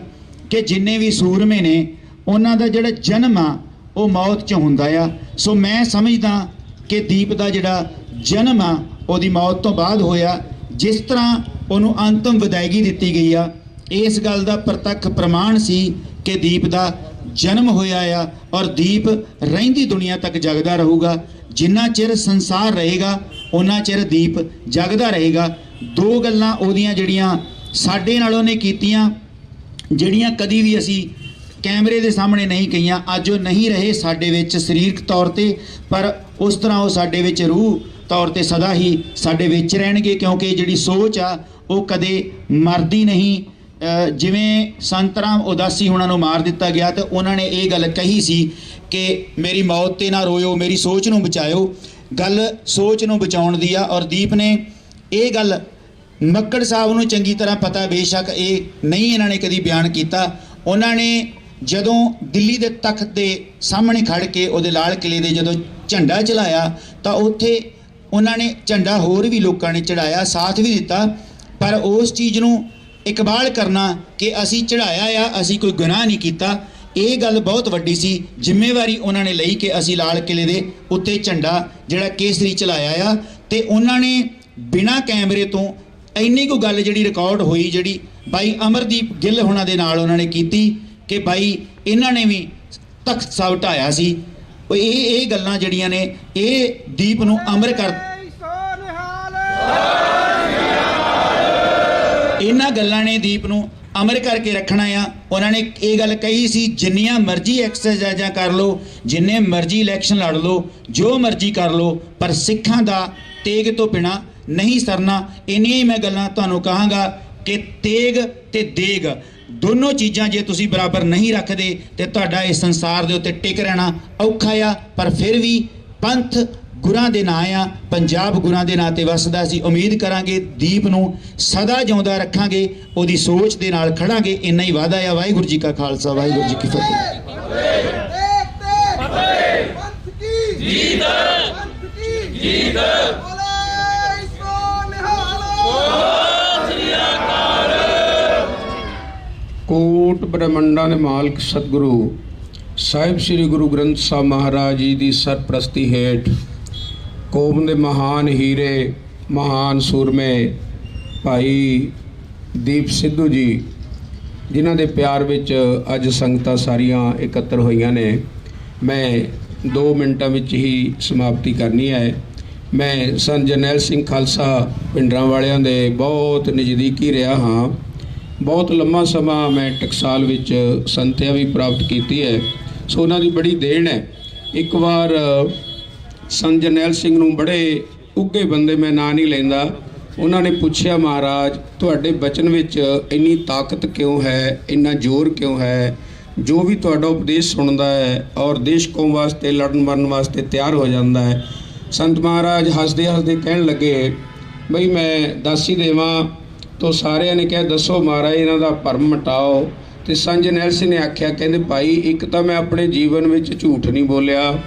ਕਿ ਜਿੰਨੇ ਵੀ ਸੂਰਮੇ ਨੇ ਉਹਨਾਂ ਦਾ ਜਿਹੜਾ ਜਨਮ ਆ ਉਹ ਮੌਤ 'ਚ ਹੁੰਦਾ ਆ। ਸੋ ਮੈਂ ਸਮਝਦਾ ਕਿ ਦੀਪ ਦਾ ਜਿਹੜਾ ਜਨਮ ਆ ਉਹਦੀ ਮੌਤ ਤੋਂ ਬਾਅਦ ਹੋਇਆ। ਜਿਸ ਤਰ੍ਹਾਂ ਉਹਨੂੰ ਅੰਤਮ ਵਿਦਾਇਗੀ ਦਿੱਤੀ ਗਈ ਆ, ਇਸ ਗੱਲ ਦਾ ਪ੍ਰਤੱਖ ਪ੍ਰਮਾਣ ਸੀ ਕਿ ਦੀਪ ਦਾ ਜਨਮ ਹੋਇਆ ਆ ਔਰ ਦੀਪ ਰਹਿੰਦੀ ਦੁਨੀਆ ਤੱਕ ਜਗਦਾ ਰਹੂਗਾ। ਜਿੰਨਾ ਚਿਰ ਸੰਸਾਰ ਰਹੇਗਾ ਉਹਨਾਂ ਚਿਰ ਦੀਪ ਜਗਦਾ ਰਹੇਗਾ। ਦੋ ਗੱਲਾਂ ਉਹਦੀਆਂ ਜਿਹੜੀਆਂ ਸਾਡੇ ਨਾਲ ਉਹਨੇ ਕੀਤੀਆਂ, ਜਿਹੜੀਆਂ ਕਦੀ ਵੀ ਅਸੀਂ ਕੈਮਰੇ ਦੇ ਸਾਹਮਣੇ ਨਹੀਂ ਕਹੀਆਂ। ਅੱਜ ਉਹ ਨਹੀਂ ਰਹੇ ਸਾਡੇ ਵਿੱਚ ਸਰੀਰਕ ਤੌਰ ਤੇ, ਪਰ ਉਸ ਤਰ੍ਹਾਂ ਉਹ ਸਾਡੇ ਵਿੱਚ ਰੂਹ ਤੌਰ ਤੇ ਸਦਾ ਹੀ ਸਾਡੇ ਵਿੱਚ ਰਹਿਣਗੇ, ਕਿਉਂਕਿ ਜਿਹੜੀ ਸੋਚ ਆ ਉਹ ਕਦੇ ਮਰਦੀ ਨਹੀਂ। ਜਿਵੇਂ ਸੰਤ ਰਾਮ ਉਦਾਸੀ ਹੁਣਾਂ ਨੂੰ ਮਾਰ ਦਿੱਤਾ ਗਿਆ ਤੇ ਉਹਨਾਂ ਨੇ ਇਹ ਗੱਲ ਕਹੀ ਸੀ ਕਿ ਮੇਰੀ ਮੌਤ ਤੇ ਨਾ ਰੋਇਓ, ਮੇਰੀ ਸੋਚ ਨੂੰ ਬਚਾਇਓ। ਗੱਲ ਸੋਚ ਨੂੰ ਬਚਾਉਣ ਦੀ ਆ। ਔਰ ਦੀਪ ਨੇ ਇਹ ਗੱਲ ਮੱਕੜ ਸਾਹਿਬ ਨੂੰ ਚੰਗੀ ਤਰ੍ਹਾਂ ਪਤਾ, ਬੇਸ਼ੱਕ ਇਹ ਨਹੀਂ ਇਹਨਾਂ ਨੇ ਕਦੀ ਬਿਆਨ ਕੀਤਾ। ਉਹਨਾਂ ਨੇ ਜਦੋਂ ਦਿੱਲੀ ਦੇ ਤਖਤ ਦੇ ਸਾਹਮਣੇ ਖੜ ਕੇ ਉਹਦੇ ਲਾਲ ਕਿਲੇ ਦੇ ਜਦੋਂ ਝੰਡਾ ਚੜਾਇਆ ਤਾਂ ਉੱਥੇ ਉਹਨਾਂ ਨੇ ਝੰਡਾ ਹੋਰ ਵੀ ਲੋਕਾਂ ਨੇ ਚੜਾਇਆ, ਸਾਥ ਵੀ ਦਿੱਤਾ, ਪਰ ਉਸ ਚੀਜ਼ ਨੂੰ ਇਕਬਾਲ ਕਰਨਾ ਕਿ ਅਸੀਂ ਚੜਾਇਆ ਆ, ਅਸੀਂ ਕੋਈ ਗੁਨਾਹ ਨਹੀਂ ਕੀਤਾ, ਇਹ ਗੱਲ ਬਹੁਤ ਵੱਡੀ ਸੀ। ਜ਼ਿੰਮੇਵਾਰੀ ਉਹਨਾਂ ਨੇ ਲਈ ਕਿ ਅਸੀਂ ਲਾਲ ਕਿਲੇ ਦੇ ਉੱਤੇ ਝੰਡਾ ਜਿਹੜਾ ਕੇਸਰੀ ਚਲਾਇਆ ਆ। ਤੇ ਉਹਨਾਂ ਨੇ ਬਿਨਾਂ ਕੈਮਰੇ ਤੋਂ ਇੰਨੀ ਕੁ ਗੱਲ ਜਿਹੜੀ ਰਿਕਾਰਡ ਹੋਈ, ਜਿਹੜੀ ਬਾਈ ਅਮਰਦੀਪ ਗਿੱਲ ਹੋਣਾ ਦੇ ਨਾਲ ਉਹਨਾਂ ਨੇ ਕੀਤੀ ਕਿ ਬਾਈ ਇਹਨਾਂ ਨੇ ਵੀ ਤਖਤ ਸਾਹਿਬ ਢਾਇਆ ਸੀ। ਇਹ ਗੱਲਾਂ ਜਿਹੜੀਆਂ ਨੇ ਇਹ ਦੀਪ ਨੂੰ ਅਮਰ ਕਰ, ਇਹਨਾਂ ਗੱਲਾਂ ਨੇ ਦੀਪ ਨੂੰ ਅਮਰ ਕਰਕੇ ਰੱਖਣਾ ਆ। ਉਹਨਾਂ ਨੇ ਇਹ ਗੱਲ ਕਹੀ ਸੀ, ਜਿੰਨੀਆਂ ਮਰਜ਼ੀ ਐਕਸਰਸਾਈਜ਼ਾਂ ਕਰ ਲਓ, ਜਿੰਨੇ ਮਰਜ਼ੀ ਇਲੈਕਸ਼ਨ ਲੜ ਲਓ, ਜੋ ਮਰਜ਼ੀ ਕਰ ਲਓ, ਪਰ ਸਿੱਖਾਂ ਦਾ ਤੇਗ ਤੋਂ ਬਿਨਾਂ ਨਹੀਂ ਸਰਨਾ। ਇੰਨੀਆਂ ਹੀ ਮੈਂ ਗੱਲਾਂ ਤੁਹਾਨੂੰ ਕਹਾਂਗਾ ਕਿ ਤੇਗ ਤੇ ਦੇਗ ਦੋਨੋਂ ਚੀਜ਼ਾਂ ਜੇ ਤੁਸੀਂ ਬਰਾਬਰ ਨਹੀਂ ਰੱਖਦੇ ਤੇ ਤੁਹਾਡਾ ਇਸ ਸੰਸਾਰ ਦੇ ਉੱਤੇ ਟਿਕ ਰਹਿਣਾ ਔਖਾ ਆ। ਪਰ ਫਿਰ ਵੀ ਪੰਥ ਗੁਰਾਂ ਦੇ ਨਾਂ ਆ, ਪੰਜਾਬ ਗੁਰਾਂ ਦੇ ਨਾਂ ਤੇ ਵਸਦਾ। ਅਸੀਂ ਉਮੀਦ ਕਰਾਂਗੇ ਦੀਪ ਨੂੰ ਸਦਾ ਜਿਉਂਦਾ ਰੱਖਾਂਗੇ, ਉਹਦੀ ਸੋਚ ਦੇ ਨਾਲ ਖੜਾਂਗੇ। ਇੰਨਾ ਹੀ ਵਾਅਦਾ ਆ। ਵਾਹਿਗੁਰੂ ਜੀ ਕਾ ਖਾਲਸਾ, ਵਾਹਿਗੁਰੂ ਜੀ ਕੀ ਫਤਿਹ। ਕੋਟ ਬ੍ਰਹਮੰਡਾਂ ਦੇ ਮਾਲਕ ਸਤਿਗੁਰੂ ਸਾਹਿਬ ਸ੍ਰੀ ਗੁਰੂ ਗ੍ਰੰਥ ਸਾਹਿਬ ਮਹਾਰਾਜ ਜੀ ਦੀ ਸਰਪ੍ਰਸਤੀ ਹੇਠ ਕੌਮ ਦੇ ਮਹਾਨ ਹੀਰੇ, ਮਹਾਨ ਸੂਰਮੇ ਭਾਈ ਦੀਪ ਸਿੱਧੂ ਜੀ, ਜਿਨ੍ਹਾਂ ਦੇ ਪਿਆਰ ਵਿੱਚ ਅੱਜ ਸੰਗਤਾਂ ਸਾਰੀਆਂ ਇਕੱਤਰ ਹੋਈਆਂ ਨੇ, ਮੈਂ 2 ਮਿੰਟਾਂ ਵਿੱਚ ਹੀ ਸਮਾਪਤੀ ਕਰਨੀ ਹੈ। ਮੈਂ ਸੰਤ ਜਰਨੈਲ ਸਿੰਘ ਖਾਲਸਾ ਪਿੰਡਰਾਂ ਵਾਲਿਆਂ ਦੇ ਬਹੁਤ ਨਜ਼ਦੀਕੀ ਰਿਹਾ ਹਾਂ। ਬਹੁਤ ਲੰਮਾ ਸਮਾਂ ਮੈਂ ਟਕਸਾਲ ਵਿੱਚ ਸੰਥਿਆ ਵੀ ਪ੍ਰਾਪਤ ਕੀਤੀ ਹੈ, ਸੋ ਉਹਨਾਂ ਦੀ ਬੜੀ ਦੇਣ ਹੈ। ਇੱਕ ਵਾਰ ਸੰਤ ਜਰਨੈਲ ਸਿੰਘ ਨੂੰ, ਬੜੇ ਉੱਘੇ ਬੰਦੇ, ਮੈਂ ਨਾਂ ਨਹੀਂ ਲੈਂਦਾ, ਉਹਨਾਂ ਨੇ ਪੁੱਛਿਆ, ਮਹਾਰਾਜ ਤੁਹਾਡੇ ਬਚਨ ਵਿੱਚ ਇੰਨੀ ਤਾਕਤ ਕਿਉਂ ਹੈ, ਇੰਨਾ ਜ਼ੋਰ ਕਿਉਂ ਹੈ? ਜੋ ਵੀ ਤੁਹਾਡਾ ਉਪਦੇਸ਼ ਸੁਣਦਾ ਹੈ ਔਰ ਦੇਸ਼ ਕੌਮ ਵਾਸਤੇ ਲੜਨ ਮਰਨ ਵਾਸਤੇ ਤਿਆਰ ਹੋ ਜਾਂਦਾ ਹੈ। ਸੰਤ ਮਹਾਰਾਜ ਹੱਸਦੇ ਹੱਸਦੇ ਕਹਿਣ ਲੱਗੇ, ਬਈ ਮੈਂ ਦਾਸੀ ਦੇਵਾਂ। ਤੋ ਸਾਰਿਆਂ ਨੇ ਕਿਹਾ, ਦੱਸੋ ਮਹਾਰਾਜ ਇਹਨਾਂ ਦਾ ਭਰਮ ਮਿਟਾਓ। ਤੇ ਸੰਤ ਜਰਨੈਲ ਸਿੰਘ ਨੇ ਆਖਿਆ, ਕਹਿੰਦੇ ਭਾਈ ਇੱਕ ਤਾਂ ਮੈਂ ਆਪਣੇ ਜੀਵਨ ਵਿੱਚ ਝੂਠ ਨਹੀਂ ਬੋਲਿਆ,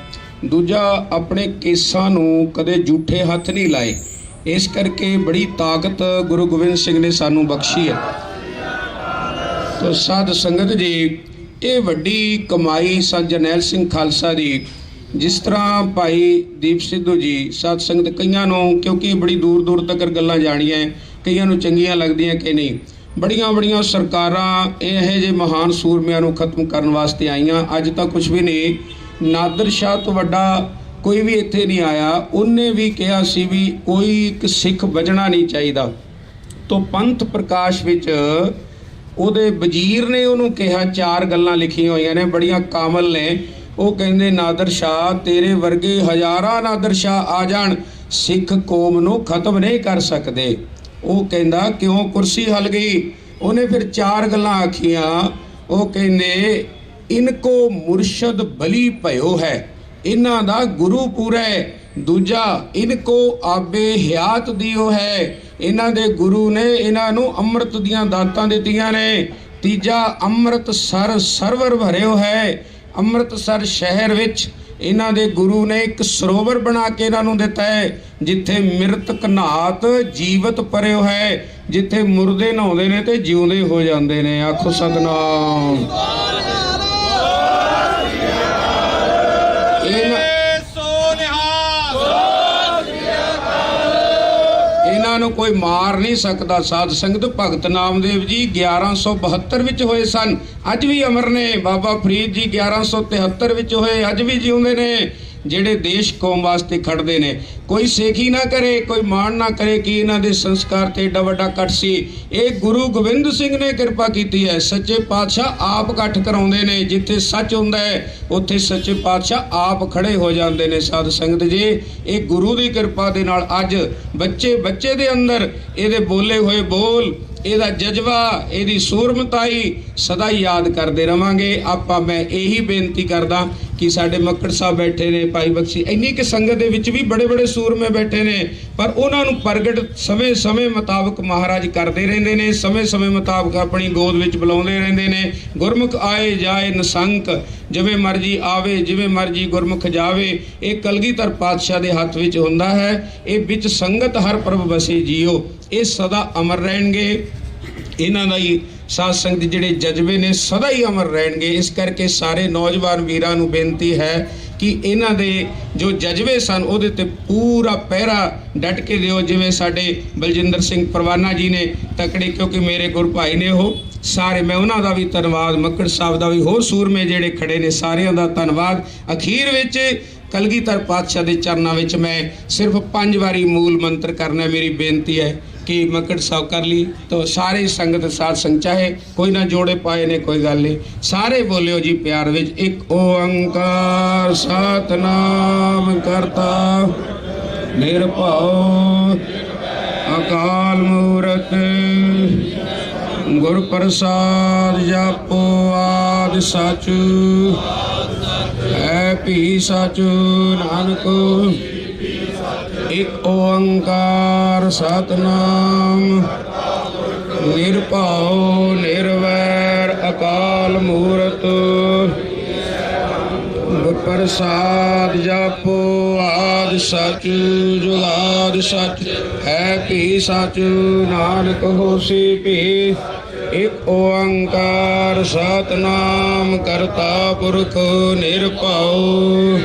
ਦੂਜਾ ਆਪਣੇ ਕੇਸਾਂ ਨੂੰ ਕਦੇ ਝੂਠੇ ਹੱਥ ਨਹੀਂ ਲਾਏ। ਇਸ ਕਰਕੇ ਬੜੀ ਤਾਕਤ ਗੁਰੂ ਗੋਬਿੰਦ ਸਿੰਘ ਨੇ ਸਾਨੂੰ ਬਖਸ਼ੀ ਹੈ। ਤੋ ਸਾਧ ਸੰਗਤ ਜੀ, ਇਹ ਵੱਡੀ ਕਮਾਈ ਸੰਤ ਜਰਨੈਲ ਸਿੰਘ ਖਾਲਸਾ ਦੀ। ਜਿਸ ਤਰ੍ਹਾਂ ਭਾਈ ਦੀਪ ਸਿੱਧੂ ਜੀ, ਸਾਧ ਸੰਗਤ ਕਈਆਂ ਨੂੰ, ਕਿਉਂਕਿ ਬੜੀ ਦੂਰ ਦੂਰ ਤੱਕ ਗੱਲਾਂ ਜਾਣੀਆਂ, ਕਈਆਂ ਨੂੰ ਚੰਗੀਆਂ ਲੱਗਦੀਆਂ ਕਿ ਨਹੀਂ, ਬੜੀਆਂ ਸਰਕਾਰਾਂ ਇਹੋ ਜਿਹੇ ਮਹਾਨ ਸੂਰਮਿਆਂ ਨੂੰ ਖਤਮ ਕਰਨ ਵਾਸਤੇ ਆਈਆਂ। ਅੱਜ ਤਾਂ ਕੁਝ ਵੀ ਨਹੀਂ, ਨਾਦਰ ਸ਼ਾਹ ਤੋਂ ਵੱਡਾ ਕੋਈ ਵੀ ਇੱਥੇ ਨਹੀਂ ਆਇਆ। ਉਹਨੇ ਵੀ ਕਿਹਾ ਸੀ ਵੀ ਕੋਈ ਇੱਕ ਸਿੱਖ ਬਚਣਾ ਨਹੀਂ ਚਾਹੀਦਾ। ਤੋਂ ਪੰਥ ਪ੍ਰਕਾਸ਼ ਵਿੱਚ ਉਹਦੇ ਵਜ਼ੀਰ ਨੇ ਉਹਨੂੰ ਕਿਹਾ, 4 ਗੱਲਾਂ ਲਿਖੀਆਂ ਹੋਈਆਂ ਨੇ, ਬੜੀਆਂ ਕਾਮਲ ਨੇ। ਉਹ ਕਹਿੰਦੇ, ਨਾਦਰ ਸ਼ਾਹ ਤੇਰੇ ਵਰਗੇ ਹਜ਼ਾਰਾਂ ਨਾਦਰ ਸ਼ਾਹ ਆ ਜਾਣ, ਸਿੱਖ ਕੌਮ ਨੂੰ ਖਤਮ ਨਹੀਂ ਕਰ ਸਕਦੇ। ਉਹ ਕਹਿੰਦਾ, ਕਿਉਂ? ਕੁਰਸੀ ਹਲ ਗਈ। ਉਹਨੇ ਫਿਰ 4 ਗੱਲਾਂ ਆਖੀਆਂ। ਉਹ ਕਹਿੰਦੇ, ਇਨਕੋ ਮੁਰਸ਼ਦ ਬਲੀ ਭਇਓ ਹੈ, ਇਹਨਾਂ ਦਾ ਗੁਰੂ ਪੂਰਾ ਹੈ। ਦੂਜਾ, ਇਨਕੋ ਆਬੇ ਹਿਆਤ ਦਿਓ ਹੈ, ਇਹਨਾਂ ਦੇ ਗੁਰੂ ਨੇ ਇਹਨਾਂ ਨੂੰ ਅੰਮ੍ਰਿਤ ਦੀਆਂ ਦਾਤਾਂ ਦਿੱਤੀਆਂ ਨੇ। ਤੀਜਾ, ਅੰਮ੍ਰਿਤਸਰ ਸਰਵਰ ਭਰਿਓ ਹੈ, ਅੰਮ੍ਰਿਤਸਰ ਸ਼ਹਿਰ ਵਿੱਚ ਇਹਨਾਂ ਦੇ ਗੁਰੂ ਨੇ ਇੱਕ ਸਰੋਵਰ ਬਣਾ ਕੇ ਇਹਨਾਂ ਨੂੰ ਦਿੱਤਾ ਹੈ, ਜਿੱਥੇ ਮਿਰਤਕ ਨਾਤ ਜੀਵਤ ਪਰਿਓ ਹੈ, ਜਿੱਥੇ ਮੁਰਦੇ ਨਹਾਉਂਦੇ ਨੇ ਤੇ ਜਿਉਂਦੇ ਹੋ ਜਾਂਦੇ ਨੇ। ਆਖੋ ਸਤਨਾਮ। ਇਹਨਾਂ ਨੂੰ ਕੋਈ ਮਾਰ ਨਹੀਂ ਸਕਦਾ। ਸਾਧ ਸੰਗਤ ਭਗਤ ਨਾਮਦੇਵ ਜੀ 1172 ਵਿੱਚ ਹੋਏ ਸਨ, ਅੱਜ ਵੀ ਅਮਰ ਨੇ। ਬਾਬਾ ਫਰੀਦ ਜੀ 1173 ਵਿੱਚ ਹੋਏ, ਅੱਜ ਵੀ ਜਿਉਂਦੇ ਨੇ, ਜਿਹੜੇ ਦੇਸ਼ ਕੌਮ ਵਾਸਤੇ ਖੜਦੇ ਨੇ। ਕੋਈ ਸੇਖੀ ਨਾ ਕਰੇ, ਕੋਈ ਮਾਣ ਨਾ ਕਰੇ ਕਿ ਇਹਨਾਂ ਦੇ ਸੰਸਕਾਰ ਤੇ ਏਡਾ ਵੱਡਾ ਇਕੱਠ ਸੀ। ਇਹ ਗੁਰੂ ਗੋਬਿੰਦ ਸਿੰਘ ਨੇ ਕਿਰਪਾ ਕੀਤੀ ਹੈ। ਸੱਚੇ ਪਾਤਸ਼ਾਹ ਆਪ ਇਕੱਠ ਕਰਾਉਂਦੇ ਨੇ। ਜਿੱਥੇ ਸੱਚ ਹੁੰਦਾ ਹੈ ਉੱਥੇ ਸੱਚੇ ਪਾਤਸ਼ਾਹ ਆਪ ਖੜੇ ਹੋ ਜਾਂਦੇ ਨੇ। ਸਾਧ ਸੰਗਤ ਜੀ, ਇਹ ਗੁਰੂ ਦੀ ਕਿਰਪਾ ਦੇ ਨਾਲ ਅੱਜ ਬੱਚੇ ਦੇ ਅੰਦਰ ਇਹਦੇ ਬੋਲੇ ਹੋਏ ਬੋਲ, ਇਹਦਾ ਜਜ਼ਬਾ, ਇਹਦੀ ਸੂਰਮਤਾਈ ਸਦਾ ਹੀ ਯਾਦ ਕਰਦੇ ਰਵਾਂਗੇ ਆਪਾਂ। ਮੈਂ ਇਹੀ ਬੇਨਤੀ ਕਰਦਾ ਕਿ ਸਾਡੇ ਮੱਕੜ ਸਾਹਿਬ ਬੈਠੇ ਨੇ, ਭਾਈ ਬਖਸ਼ੀ, ਇੰਨੀ ਕਿ ਸੰਗਤ ਦੇ ਵਿੱਚ ਵੀ ਬੜੇ ਸੂਰਮੇ ਬੈਠੇ ਨੇ, ਪਰ ਉਹਨਾਂ ਨੂੰ ਪ੍ਰਗਟ ਸਮੇਂ ਮੁਤਾਬਕ ਮਹਾਰਾਜ ਕਰਦੇ ਰਹਿੰਦੇ ਨੇ। ਸਮੇਂ ਮੁਤਾਬਕ ਆਪਣੀ ਗੋਦ ਵਿੱਚ ਬੁਲਾਉਂਦੇ ਰਹਿੰਦੇ ਨੇ। ਗੁਰਮੁਖ ਆਏ ਜਾਏ ਨਿਸੰਕ, ਜਿਵੇਂ ਮਰਜੀ ਆਵੇ ਜਿਵੇਂ ਮਰਜੀ ਗੁਰਮੁਖ ਜਾਵੇ। ਇਹ ਕਲਗੀਧਰ ਪਾਤਸ਼ਾਹ ਦੇ ਹੱਥ ਵਿੱਚ ਹੁੰਦਾ ਹੈ। ਇਹ ਵਿੱਚ ਸੰਗਤ ਹਰ ਪ੍ਰਭ ਵਸੇ ਜੀਓ, ਇਹ ਸਦਾ ਅਮਰ ਰਹਿਣਗੇ। ਇਹਨਾਂ ਦਾ ਹੀ ਸਾਧ ਸੰਗਤ ਜਿਹੜੇ ਜਜ਼ਬੇ ਨੇ ਸਦਾ ਹੀ ਅਮਰ ਰਹਿਣਗੇ। ਇਸ ਕਰਕੇ ਸਾਰੇ ਨੌਜਵਾਨ ਵੀਰਾਂ ਨੂੰ ਬੇਨਤੀ ਹੈ ਕਿ ਇਹਨਾਂ ਦੇ ਜੋ ਜਜ਼ਬੇ ਸਨ ਉਹਦੇ ਤੇ ਪੂਰਾ ਪਹਿਰਾ ਡਟ ਕੇ ਦਿਓ। ਜਿਵੇਂ ਸਾਡੇ ਬਲਜਿੰਦਰ ਸਿੰਘ ਪਰਵਾਨਾ ਜੀ ਨੇ ਤਕੜੇ, ਕਿਉਂਕਿ ਮੇਰੇ ਗੁਰੂ ਭਾਈ ਨੇ ਉਹ ਸਾਰੇ, ਮੈਂ ਉਹਨਾਂ ਦਾ ਵੀ ਧੰਨਵਾਦ, ਮੱਕੜ ਸਾਹਿਬ ਦਾ ਵੀ, ਹੋਰ ਸੂਰਮੇ ਜਿਹੜੇ ਖੜੇ ਨੇ ਸਾਰਿਆਂ ਦਾ ਧੰਨਵਾਦ। ਅਖੀਰ ਵਿੱਚ ਕਲਗੀਧਰ ਪਾਤਸ਼ਾਹ ਦੇ ਚਰਨਾਂ ਵਿੱਚ ਮੈਂ ਸਿਰਫ 5 ਵਾਰੀ ਮੂਲ ਮੰਤਰ ਕਰਨਾ ਮੇਰੀ ਬੇਨਤੀ ਹੈ ਕਿ ਮੱਕੜ ਸਾਹਿਬ ਕਰ ਲਈ ਤਾਂ ਸਾਰੇ ਸੰਗਤ ਸਾਧ ਸੰਗ, ਚਾਹੇ ਕੋਈ ਨਾ ਜੋੜੇ ਪਾਏ ਨੇ ਕੋਈ ਗੱਲ ਨਹੀਂ, ਸਾਰੇ ਬੋਲਿਓ ਜੀ ਪਿਆਰ ਵਿੱਚ। ਇੱਕ ਓੰਕਾਰ ਸਤਨਾਮ ਕਰਤਾ ਨਿਰਭਉ ਅਕਾਲ ਮੂਰਤ ਗੁਰ ਪ੍ਰਸਾਦ ਜਪੋ ਆਦਿ ਸਚ ਹੈ ਭੀ ਸਚ ਨਾਨਕ। ਇੱਕ ਓੰਕਾਰ ਸਤਨਾਮ ਨਿਰਭਉ ਨਿਰਵੈਰ ਅਕਾਲ ਮੂਰਤ ਗੁਰ ਪ੍ਰਸਾਦ ਜਪੋ ਆਦਿ ਸਚ ਜੁਗਾਦਿ ਸਚ ਹੈ ਭੀ ਸਚ ਨਾਨਕ ਹੋਸੀ ਭੀ। ਇੱਕ ਓੰਕਾਰ ਸਤਨਾਮ ਕਰਤਾ ਪੁਰਖ ਨਿਰਭਉ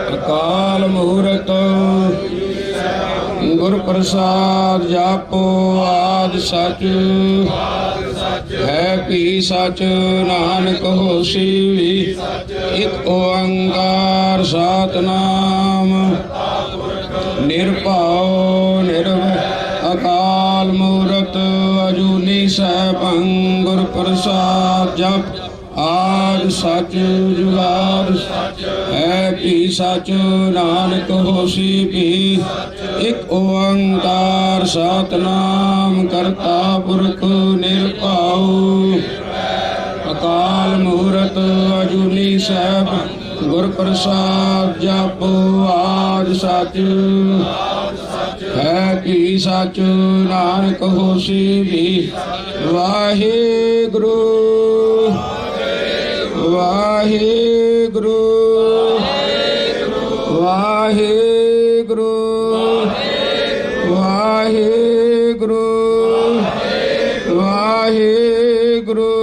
ਅਕਾਲ ਮੂਰਤ ਗੁਰ ਪ੍ਰਸਾਦ ਜਪੋ ਆਦਿ ਸਚ ਹੈ ਭੀ ਸਚ ਨਾਨਕ ਹੋਸੀ ਵੀ। ਇੱਕ ਓੰਕਾਰ ਸਤਨਾਮ ਨਿਰਭਉ ਨਿਰਵੈਰ ਅਕਾਲ ਮੂਰਤ ਅਜੂਨੀ ਸੈਭੰ ਗੁਰ ਪ੍ਰਸਾਦ ਜਪ ਆਦਿ ਸਚ ਜੁਗਾਦਿ ਸਚ ਹੈ ਭੀ ਸਚ ਨਾਨਕ ਹੋਸੀ ਭੀ। ਇੱਕ ਓੰਕਾਰ ਸਤਨਾਮ ਕਰਤਾ ਪੁਰਖ ਨਿਰਭਉ ਅਕਾਲ ਮੂਰਤ ਅਜੂਨੀ ਸੈਭੰ ਗੁਰ ਪ੍ਰਸਾਦ ਜਪੋ ਆਦਿ ਸਚ ਹੈ ਭੀ ਸਚ ਨਾਨਕ ਹੋਸੀ ਭੀ। ਵਾਹਿਗੁਰੂ ਵਾਹਿਗੁਰੂ ਵਾਹਿਗੁਰੂ ਵਾਹਿਗੁਰੂ ਵਾਹਿਗੁਰੂ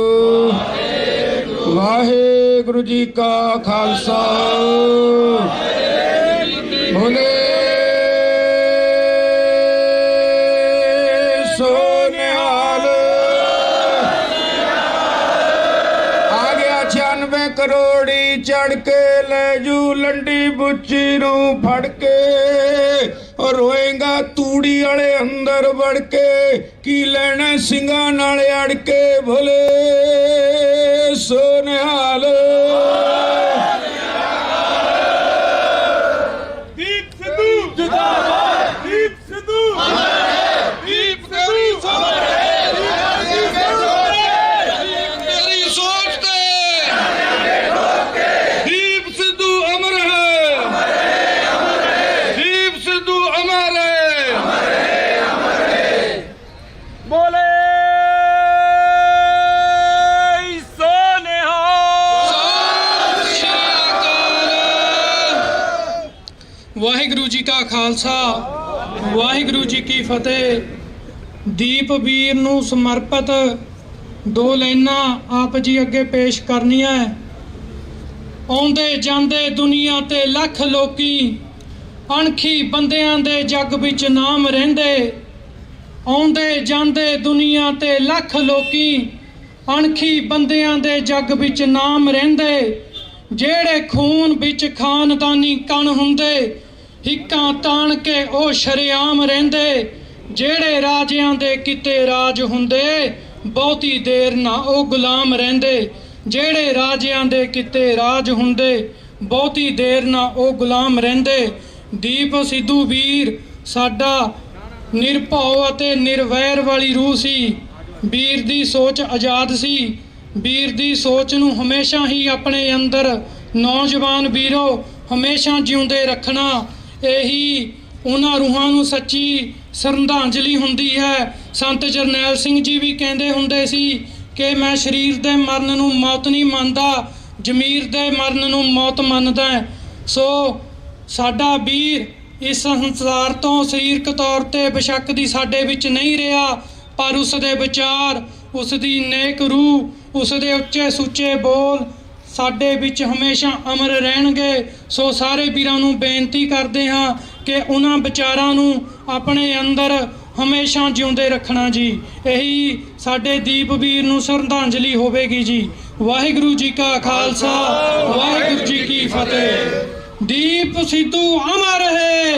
ਵਾਹਿਗੁਰੂ ਜੀ ਕਾ ਖਾਲਸਾ ਬੋਲੇ ਸੋ ਨਿਹਾਲ। ਆ ਗਿਆ 96 ਕਰੋੜੀ ਚੜ ਕੇ ਲੈ ਜੂ ਲੰਡੀ ਬੁੱਚੀ ਨੂੰ ਫੜ ਕੇ। ਰੋਏਗਾ ਤੂੜੀ ਵਾਲੇ ਅੰਦਰ ਵੜ ਕੇ, ਕੀ ਲੈਣਾ ਸਿੰਘਾਂ ਨਾਲ ਅੜ ਕੇ। ਭੋਲੇ ਸੋ ਨਿਹਾਲ। ਦੀਪ ਸਿੱਧੂ ਜਿੰਦਾਬਾਦ, ਦੀਪ ਸਿੱਧੂ ਦੀਪ ਸਿੱਧੂ ਮੇਰੀ ਸੋਚ ਤੇ ਦੀਪ ਸਿੱਧੂ ਅਮਰ ਹੈ, ਦੀਪ ਸਿੱਧੂ ਅਮਰ ਹੈ। ਬੋਲੇ ਸੋ ਨਿਹਾਲ। ਵਾਹਿਗੁਰੂ ਜੀ ਕਾ ਖਾਲਸਾ ਵਾਹਿਗੁਰੂ ਜੀ ਕੀ ਫਤਿਹ। ਦੀਪ ਵੀਰ ਨੂੰ ਸਮਰਪਿਤ 2 ਲਾਈਨਾਂ ਆਪ ਜੀ ਅੱਗੇ ਪੇਸ਼ ਕਰਨੀਆਂ। ਆਉਂਦੇ ਜਾਂਦੇ ਦੁਨੀਆ ਤੇ ਲੱਖ ਲੋਕੀ, ਅਣਖੀ ਬੰਦਿਆਂ ਦੇ ਜੱਗ ਵਿੱਚ ਨਾਮ ਰਹਿੰਦੇ। ਆਉਂਦੇ ਜਾਂਦੇ ਦੁਨੀਆ ਤੇ ਲੱਖ ਲੋਕੀ, ਅਣਖੀ ਬੰਦਿਆਂ ਦੇ ਜੱਗ ਵਿੱਚ ਨਾਮ ਰਹਿੰਦੇ, ਜਿਹੜੇ ਖੂਨ ਵਿੱਚ ਖਾਨਦਾਨੀ ਕਣ ਹੁੰਦੇ, ਹਿੱਕਾਂ ਤਾਣ ਕੇ ਉਹ ਸ਼ਰੇਆਮ ਰਹਿੰਦੇ, ਜਿਹੜੇ ਰਾਜਿਆਂ ਦੇ ਕਿਤੇ ਰਾਜ ਹੁੰਦੇ, ਬਹੁਤੀ ਦੇਰ ਨਾ ਉਹ ਗੁਲਾਮ ਰਹਿੰਦੇ, ਜਿਹੜੇ ਰਾਜਿਆਂ ਦੇ ਕਿਤੇ ਰਾਜ ਹੁੰਦੇ, ਬਹੁਤੀ ਦੇਰ ਨਾ ਉਹ ਗੁਲਾਮ ਰਹਿੰਦੇ। ਦੀਪ ਸਿੱਧੂ ਵੀਰ ਸਾਡਾ ਨਿਰਭਉ ਅਤੇ ਨਿਰਵੈਰ ਵਾਲੀ ਰੂਹ ਸੀ। ਵੀਰ ਦੀ ਸੋਚ ਆਜ਼ਾਦ ਸੀ। ਵੀਰ ਦੀ ਸੋਚ ਨੂੰ ਹਮੇਸ਼ਾ ਹੀ ਆਪਣੇ ਅੰਦਰ ਨੌਜਵਾਨ ਵੀਰੋ ਹਮੇਸ਼ਾ ਜਿਉਂਦੇ ਰੱਖਣਾ, ਇਹੀ ਉਹਨਾਂ ਰੂਹਾਂ ਨੂੰ ਸੱਚੀ ਸ਼ਰਧਾਂਜਲੀ ਹੁੰਦੀ ਹੈ। ਸੰਤ ਜਰਨੈਲ ਸਿੰਘ ਜੀ ਵੀ ਕਹਿੰਦੇ ਹੁੰਦੇ ਸੀ ਕਿ ਮੈਂ ਸਰੀਰ ਦੇ ਮਰਨ ਨੂੰ ਮੌਤ ਨਹੀਂ ਮੰਨਦਾ, ਜ਼ਮੀਰ ਦੇ ਮਰਨ ਨੂੰ ਮੌਤ ਮੰਨਦਾ। ਸੋ ਸਾਡਾ ਵੀਰ ਇਸ ਸੰਸਾਰ ਤੋਂ ਸਰੀਰਕ ਤੌਰ ਤੇ ਬੇਸ਼ੱਕ ਦੀ ਸਾਡੇ ਵਿੱਚ ਨਹੀਂ ਰਿਹਾ, ਪਰ ਉਸ ਦੇ ਵਿਚਾਰ, ਉਸ ਦੀ ਨੇਕ ਰੂਹ, ਉਸ ਦੇ ਉੱਚੇ ਸੁੱਚੇ ਬੋਲ ਸਾਡੇ ਵਿੱਚ ਹਮੇਸ਼ਾ ਅਮਰ ਰਹਿਣਗੇ। ਸੋ ਸਾਰੇ ਵੀਰਾਂ ਨੂੰ ਬੇਨਤੀ ਕਰਦੇ ਹਾਂ ਕਿ ਉਹਨਾਂ ਵਿਚਾਰਾਂ ਨੂੰ ਆਪਣੇ ਅੰਦਰ ਹਮੇਸ਼ਾ ਜਿਉਂਦੇ ਰੱਖਣਾ ਜੀ। ਇਹੀ ਸਾਡੇ ਦੀਪ ਵੀਰ ਨੂੰ ਸ਼ਰਧਾਂਜਲੀ ਹੋਵੇਗੀ ਜੀ। ਵਾਹਿਗੁਰੂ ਜੀ ਕਾ ਖਾਲਸਾ, ਵਾਹਿਗੁਰੂ ਜੀ ਕੀ ਫਤਿਹ। ਦੀਪ ਸਿੱਧੂ ਅਮਰ ਰਹੇ,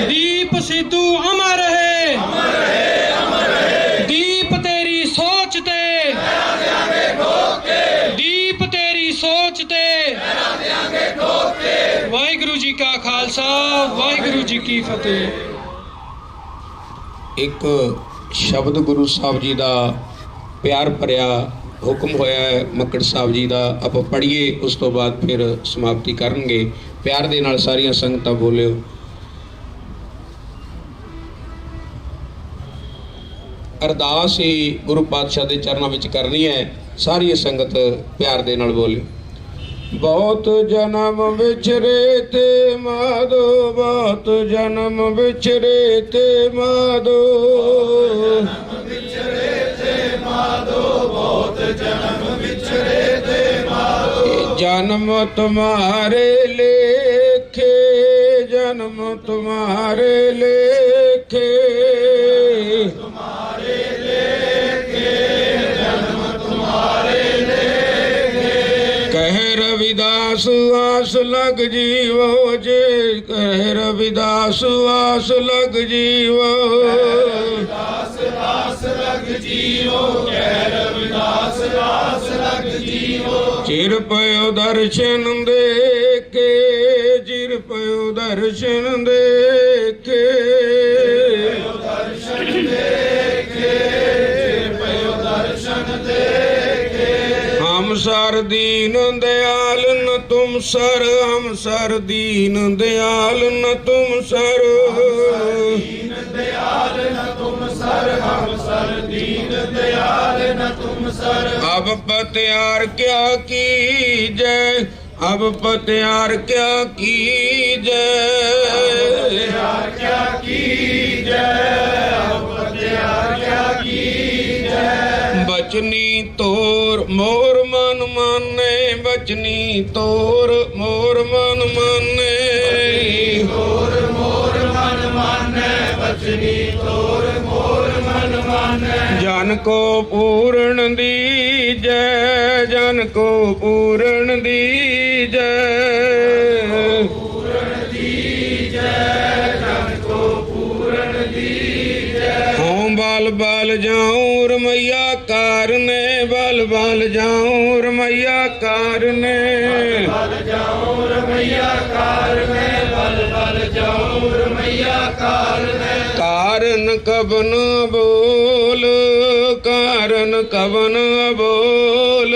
ਦੀਪ ਸਿੱਧੂ ਅਮਰ ਰਹੇ, ਦੀਪ ਤੇਰੀ ਸੋਚ ਤੇ, ਦੀਪ ਤੇਰੀ ਸੋਚ ਤੇ। ਵਾਹਿਗੁਰੂ ਜੀ ਕਾ ਖਾਲਸਾ, ਵਾਹਿਗੁਰੂ ਜੀ ਕੀ ਫਤਿਹ। ਇੱਕ ਸ਼ਬਦ ਗੁਰੂ ਸਾਹਿਬ ਜੀ ਦਾ ਪਿਆਰ ਭਰਿਆ ਹੁਕਮ ਹੋਇਆ ਹੈ ਮੱਕੜ ਸਾਹਿਬ ਜੀ ਦਾ, ਆਪਾਂ ਪੜ੍ਹੀਏ, ਉਸ ਤੋਂ ਬਾਅਦ ਫਿਰ ਸਮਾਪਤੀ ਕਰਨਗੇ। ਪਿਆਰ ਦੇ ਨਾਲ ਸਾਰੀਆਂ ਸੰਗਤਾਂ ਬੋਲਿਓ। ਅਰਦਾਸ ਹੀ ਗੁਰੂ ਪਾਤਸ਼ਾਹ ਦੇ ਚਰਨਾਂ ਵਿੱਚ ਕਰਨੀ ਹੈ। ਸਾਰੀ ਸੰਗਤ ਪਿਆਰ ਦੇ ਨਾਲ ਬੋਲਿਓ। ਬਹੁਤ ਜਨਮ ਵਿਛਰੇ ਤੇ ਮਾਧੋ, ਬਹੁਤ ਜਨਮ ਵਿਛਰੇ ਤੇ ਮਾਧੋ, जन्म तुम्हारे लेखे, जन्म तुम्हारे लेखे, तुम्हारे लेखे, जन्म तुम्हारे लेखे। कह रविदास आस लग जीवो जे, कह रविदास आस लग जीवो, आस लग जीवो, कह रविदास आस लग जीवो। चिर पयो दर्शन देखे, चिर पयो दर्शन देखे, दर्शन देखे, चिर पयो दर्शन देखे। हम सर दीन दयाल न तुम सर, हम सर दीन दयाल न तुम सर, दीन दयाल न तुम सर, हम सर दीन दयाल न तुम सर। अब पत्यार क्या कीजै, अब पत्यार क्या कीजै, पत्यार क्या कीजै, अब पत्यार क्या कीजै। बचनी तोर मोर मन माने, बचनी तोर मोर मन माने, तोर मोर मन माने, बचनी तोर मोर मन माने। जन को पूर्ण दीजै, जन को पूर्ण दीजै, पूर्ण दीजै, जन को पूर्ण दीजै। हों बल बल जाऊं रमैया कारने, बल बल जाऊं रमैया कारने, बल जाऊं रमैया कारने, बल बल जाऊं रमैया कारने। कारण कबन बोल, कारण कबन बोल,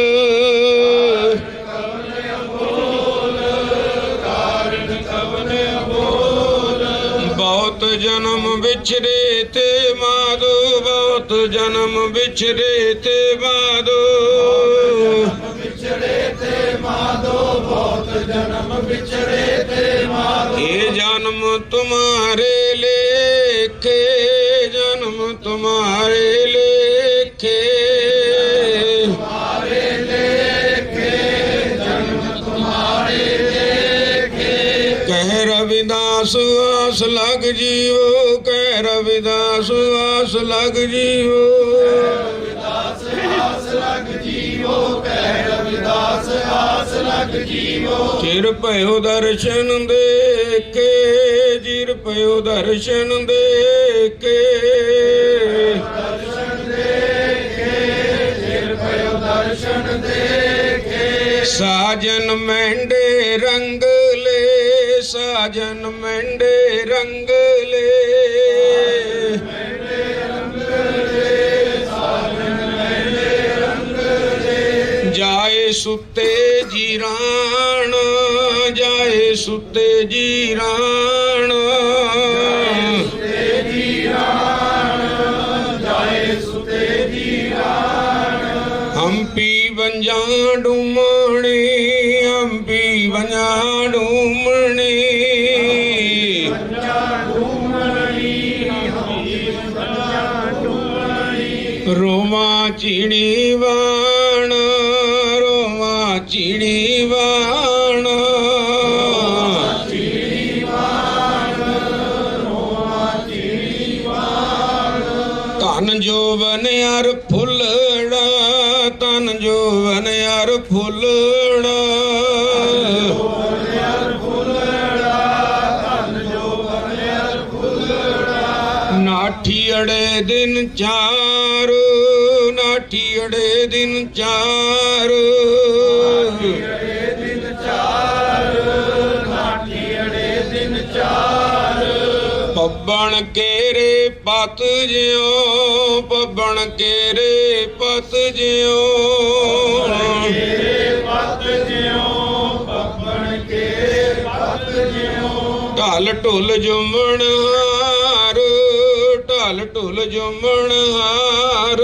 कारण कबन बोल। बहुत जन्म बिछरे ते माधो, बहुत जन्म बिछरे ते माधो, बिछड़े ते माधो, बहुत जन्म बिछड़े ते माधो। ये जन्म तुम्हारे लेखे, जन्म तुम्हारे लेखे, तुम्हारे लेखे, जन्म तुम्हारे लेखे। कह रविदास रविदास आस लग जीवो, कह रविदास आस लग जीवो। चिर भयो दर्शन देखे, चिर भयो दर्शन देखे। साजन मेंढे रंग ले, साजन मेंढे रंग ले। जाए सुते जीरान, जाए सुते जीरान। हम्पी बंजा डूमणी, हम्पी बंजा डूमणी। रोमा चिड़ी वाण, रोमा चिड़ी वाण। धन जोवन यार फुलड़ा, धन जोवन यार फुलड़ा। नाठी अड़े दिन चार, नाठी अड़े दिन चार। पब्बन केरे पत ज्यो, पब्बन केरे पत ज्यो। ढल ढुल जुमण हार, ढल ढुल जुमण हार।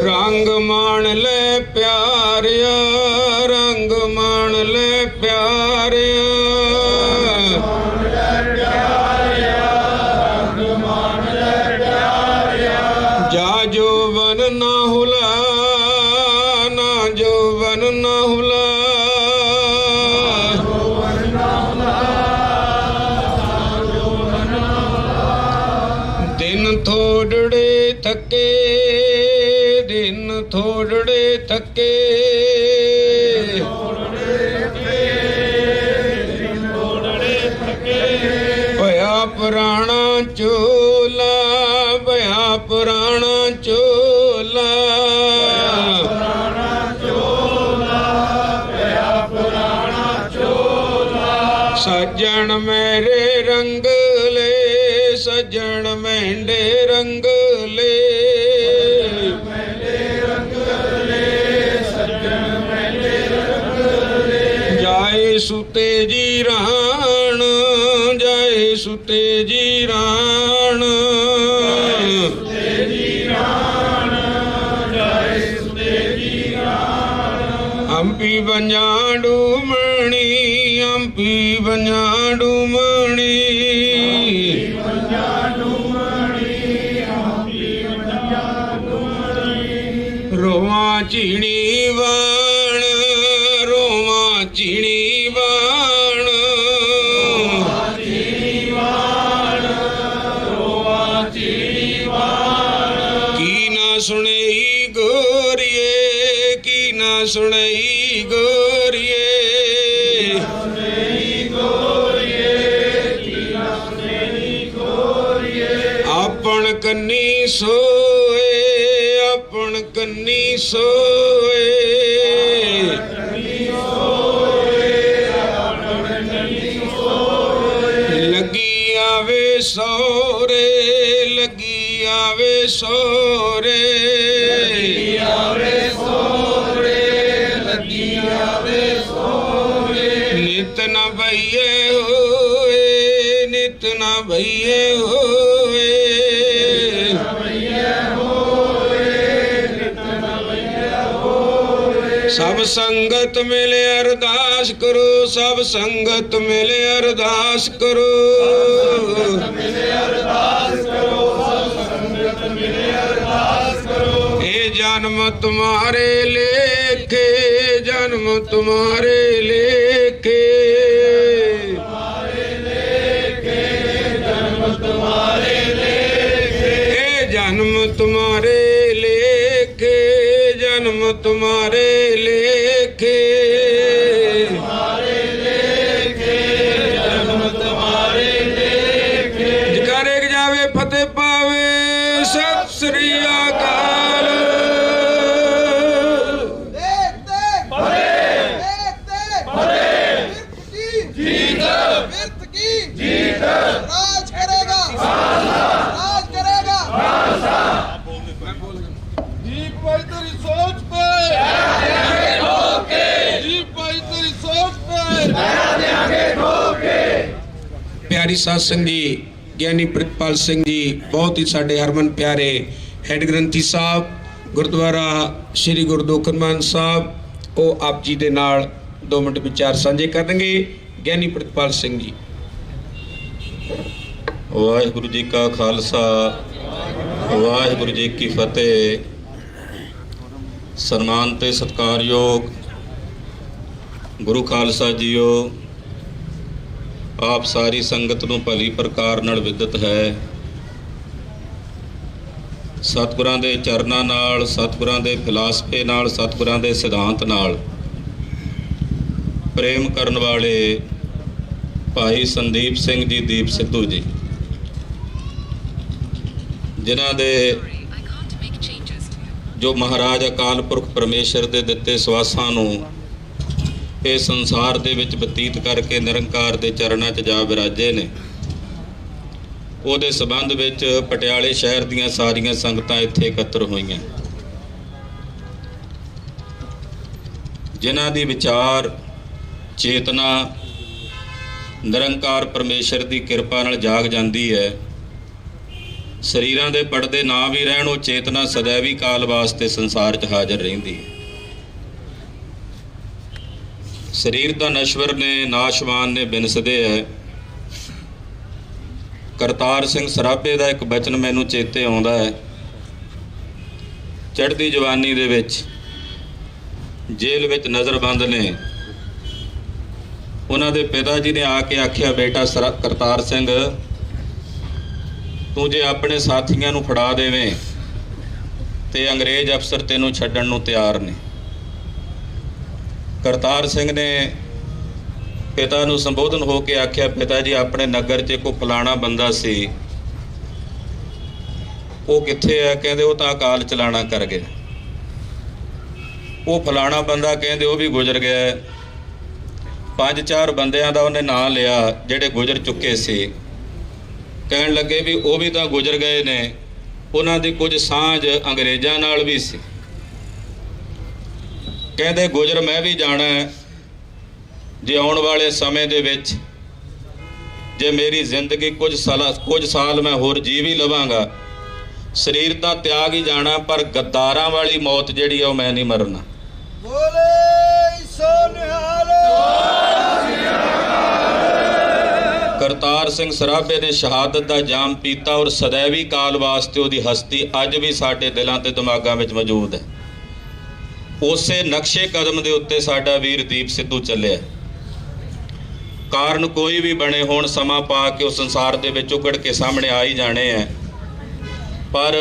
रंग मान ले प्यारिया, रंग मान ले प्यारिया। जा जोवन ना हुला, ना जोवन ना हुला। दिन थोड़े थके, दिन थोड़े थके। भया पुराना चोला, भया पुराना चोला। सज्जन मेरे रंग ले, सज्जन मेंढे रंग ले। जाए सुते जीरान, जाए सुते जीरान। हम्पी बंजा डूमणी, हम्पी बंजा डूमणी। रोमा चिड़ी वाण, रोमा चिड़ी वाण। की ना सुनई गोरिये, की ना सुनई गोरिये। अपन कन्नी सोए, अपन कन्नी सोए। लगी आवे सौरे, लगी आवे सौरे। नित न भइये होए, नित न भइये होए। सब संगत मिले अरदास करो, सब संगत मिले अरदास करो। ए जा जन्म तुम्हारे लेखे, जन्म तुम्हारे लेखे, जन्म तुम्हारे लेखे, जन्म तुम्हारे लेखे, जन्म तुम्हारे लेखे, जन्म तुम्हारे लेखे। जयकारे के जावे फतेह पावे, सत श्री अकाल। राज करेगा, राज करेगा। दीप भाई तेरी सोच पे, दीप भाई तेरी सोच पे। प्यारी साध संगत जी, ਗਿਆਨੀ ਪ੍ਰਿਤਪਾਲ ਸਿੰਘ ਜੀ ਬਹੁਤ ਹੀ ਸਾਡੇ ਹਰਮਨ ਪਿਆਰੇ ਹੈਡ ਗ੍ਰੰਥੀ ਸਾਹਿਬ ਗੁਰਦੁਆਰਾ ਸ੍ਰੀ ਗੁਰੂ ਦੋਖਨਮਾਨ ਸਾਹਿਬ, ਉਹ ਆਪ ਜੀ ਦੇ ਨਾਲ 2 ਮਿੰਟ ਵਿਚਾਰ ਸਾਂਝੇ ਕਰਨਗੇ। ਗਿਆਨੀ ਪ੍ਰਿਤਪਾਲ ਸਿੰਘ ਜੀ। ਵਾਹਿਗੁਰੂ ਜੀ ਕਾ ਖਾਲਸਾ, ਵਾਹਿਗੁਰੂ ਜੀ ਕੀ ਫਤਿਹ। ਸਨਮਾਨ ਤੇ ਸਤਿਕਾਰਯੋਗ ਗੁਰੂ ਖਾਲਸਾ ਜੀਓ, ਆਪ ਸਾਰੀ ਸੰਗਤ ਨੂੰ ਭਲੀ ਪ੍ਰਕਾਰ ਨਾਲ ਵਿਦਿਤ ਹੈ। ਸਤਿਗੁਰਾਂ ਦੇ ਚਰਨਾਂ ਨਾਲ, ਸਤਿਗੁਰਾਂ ਦੇ ਫਿਲਾਸਫੇ ਨਾਲ, ਸਤਿਗੁਰਾਂ ਦੇ ਸਿਧਾਂਤ ਨਾਲ ਪ੍ਰੇਮ ਕਰਨ ਵਾਲੇ ਭਾਈ ਸੰਦੀਪ ਸਿੰਘ ਜੀ, ਦੀਪ ਸਿੱਧੂ ਜੀ, ਜਿਨ੍ਹਾਂ ਦੇ ਜੋ ਮਹਾਰਾਜ ਅਕਾਲ ਪੁਰਖ ਪਰਮੇਸ਼ਰ ਦੇ ਦਿੱਤੇ ਸਵਾਸਾਂ ਨੂੰ ਇਹ ਸੰਸਾਰ ਦੇ ਵਿੱਚ ਬਤੀਤ ਕਰਕੇ ਨਿਰੰਕਾਰ ਦੇ ਚਰਨਾਂ 'ਚ ਜਾ ਵਿਰਾਜੇ ਨੇ, ਉਹਦੇ ਸੰਬੰਧ ਵਿੱਚ ਪਟਿਆਲੇ ਸ਼ਹਿਰ ਦੀਆਂ ਸਾਰੀਆਂ ਸੰਗਤਾਂ ਇੱਥੇ ਇਕੱਤਰ ਹੋਈਆਂ, ਜਿਨ੍ਹਾਂ ਦੀ ਵਿਚਾਰ ਚੇਤਨਾ ਨਿਰੰਕਾਰ ਪਰਮੇਸ਼ਰ ਦੀ ਕਿਰਪਾ ਨਾਲ ਜਾਗ ਜਾਂਦੀ ਹੈ। ਸਰੀਰਾਂ ਦੇ ਪਰਦੇ ਨਾ ਵੀ ਰਹਿਣ, ਉਹ ਚੇਤਨਾ ਸदैवी ਕਾਲ ਵਾਸਤੇ ਸੰਸਾਰ 'ਚ ਹਾਜ਼ਰ ਰਹਿੰਦੀ ਹੈ। ਸਰੀਰ ਤਾਂ ਨਸ਼ਵਰ ਨੇ, ਨਾਸ਼ਵਾਨ ਨੇ, ਬਿਨਸਦੇ ਹੈ। ਕਰਤਾਰ ਸਿੰਘ ਸਰਾਭੇ ਦਾ ਇੱਕ ਬਚਨ ਮੈਨੂੰ ਚੇਤੇ ਆਉਂਦਾ ਹੈ। ਚੜ੍ਹਦੀ ਜਵਾਨੀ ਦੇ ਵਿੱਚ ਜੇਲ੍ਹ ਵਿੱਚ ਨਜ਼ਰਬੰਦ ਨੇ, ਉਹਨਾਂ ਦੇ ਪਿਤਾ ਜੀ ਨੇ ਆ ਕੇ ਆਖਿਆ, ਬੇਟਾ ਕਰਤਾਰ ਸਿੰਘ, ਤੂੰ ਜੇ ਆਪਣੇ ਸਾਥੀਆਂ ਨੂੰ ਫੜਾ ਦੇਵੇਂ ਤੇ ਅੰਗਰੇਜ਼ ਅਫਸਰ ਤੈਨੂੰ ਛੱਡਣ ਨੂੰ ਤਿਆਰ ਨੇ। ਕਰਤਾਰ ਸਿੰਘ ਨੇ ਪਿਤਾ ਨੂੰ ਸੰਬੋਧਨ ਹੋ ਕੇ ਆਖਿਆ, ਪਿਤਾ ਜੀ, ਆਪਣੇ ਨਗਰ 'ਚ ਕੋਈ ਫਲਾਣਾ ਬੰਦਾ ਸੀ, ਉਹ ਕਿੱਥੇ ਹੈ? ਕਹਿੰਦੇ ਉਹ ਤਾਂ ਅਕਾਲ ਚਲਾਣਾ ਕਰ ਗਿਆ। ਉਹ ਫਲਾਣਾ ਬੰਦਾ ਕਹਿੰਦੇ ਉਹ ਵੀ ਗੁਜ਼ਰ ਗਿਆ। 5-4 ਬੰਦਿਆਂ ਦਾ ਉਹਨੇ ਨਾਂ ਲਿਆ ਜਿਹੜੇ ਗੁਜ਼ਰ ਚੁੱਕੇ ਸੀ। ਕਹਿਣ ਲੱਗੇ ਵੀ ਉਹ ਵੀ ਤਾਂ ਗੁਜ਼ਰ ਗਏ ਨੇ, ਉਹਨਾਂ ਦੀ ਕੁਝ ਸਾਂਝ ਅੰਗਰੇਜ਼ਾਂ ਨਾਲ ਵੀ ਸੀ। ਕਹਿੰਦੇ ਗੁਜ਼ਰ ਮੈਂ ਵੀ ਜਾਣਾ, ਜੇ ਆਉਣ ਵਾਲੇ ਸਮੇਂ ਦੇ ਵਿੱਚ ਜੇ ਮੇਰੀ ਜ਼ਿੰਦਗੀ ਕੁਝ ਸਾਲ ਮੈਂ ਹੋਰ ਜੀ ਵੀ ਲਵਾਂਗਾ, ਸਰੀਰ ਤਾਂ ਤਿਆਗ ਹੀ ਜਾਣਾ, ਪਰ ਗੱਦਾਰਾਂ ਵਾਲੀ ਮੌਤ ਜਿਹੜੀ ਆ ਉਹ ਮੈਂ ਨਹੀਂ ਮਰਨਾ। ਬੋਲੇ ਸੋ ਨਿਹਾਲ। ਕਰਤਾਰ ਸਿੰਘ ਸਰਾਭੇ ਨੇ ਸ਼ਹਾਦਤ ਦਾ ਜਾਮ ਪੀਤਾ ਔਰ ਸदैवी ਕਾਲ ਵਾਸਤੇ ਉਹਦੀ ਹਸਤੀ ਅੱਜ ਵੀ ਸਾਡੇ ਦਿਲਾਂ ਤੇ ਦਿਮਾਗਾਂ ਵਿੱਚ ਮੌਜੂਦ ਹੈ। ਉਸੇ ਨਕਸ਼ੇ ਕਦਮ ਦੇ ਉੱਤੇ ਸਾਡਾ ਵੀਰ ਦੀਪ ਸਿੱਧੂ ਚੱਲਿਆ। ਕਾਰਨ ਕੋਈ ਵੀ ਬਣੇ ਹੋਣ, ਸਮਾਂ ਪਾ ਕੇ ਉਹ ਸੰਸਾਰ ਦੇ ਵਿੱਚ ਉਗੜ ਕੇ ਸਾਹਮਣੇ ਆ ਹੀ ਜਾਣੇ ਹੈ। ਪਰ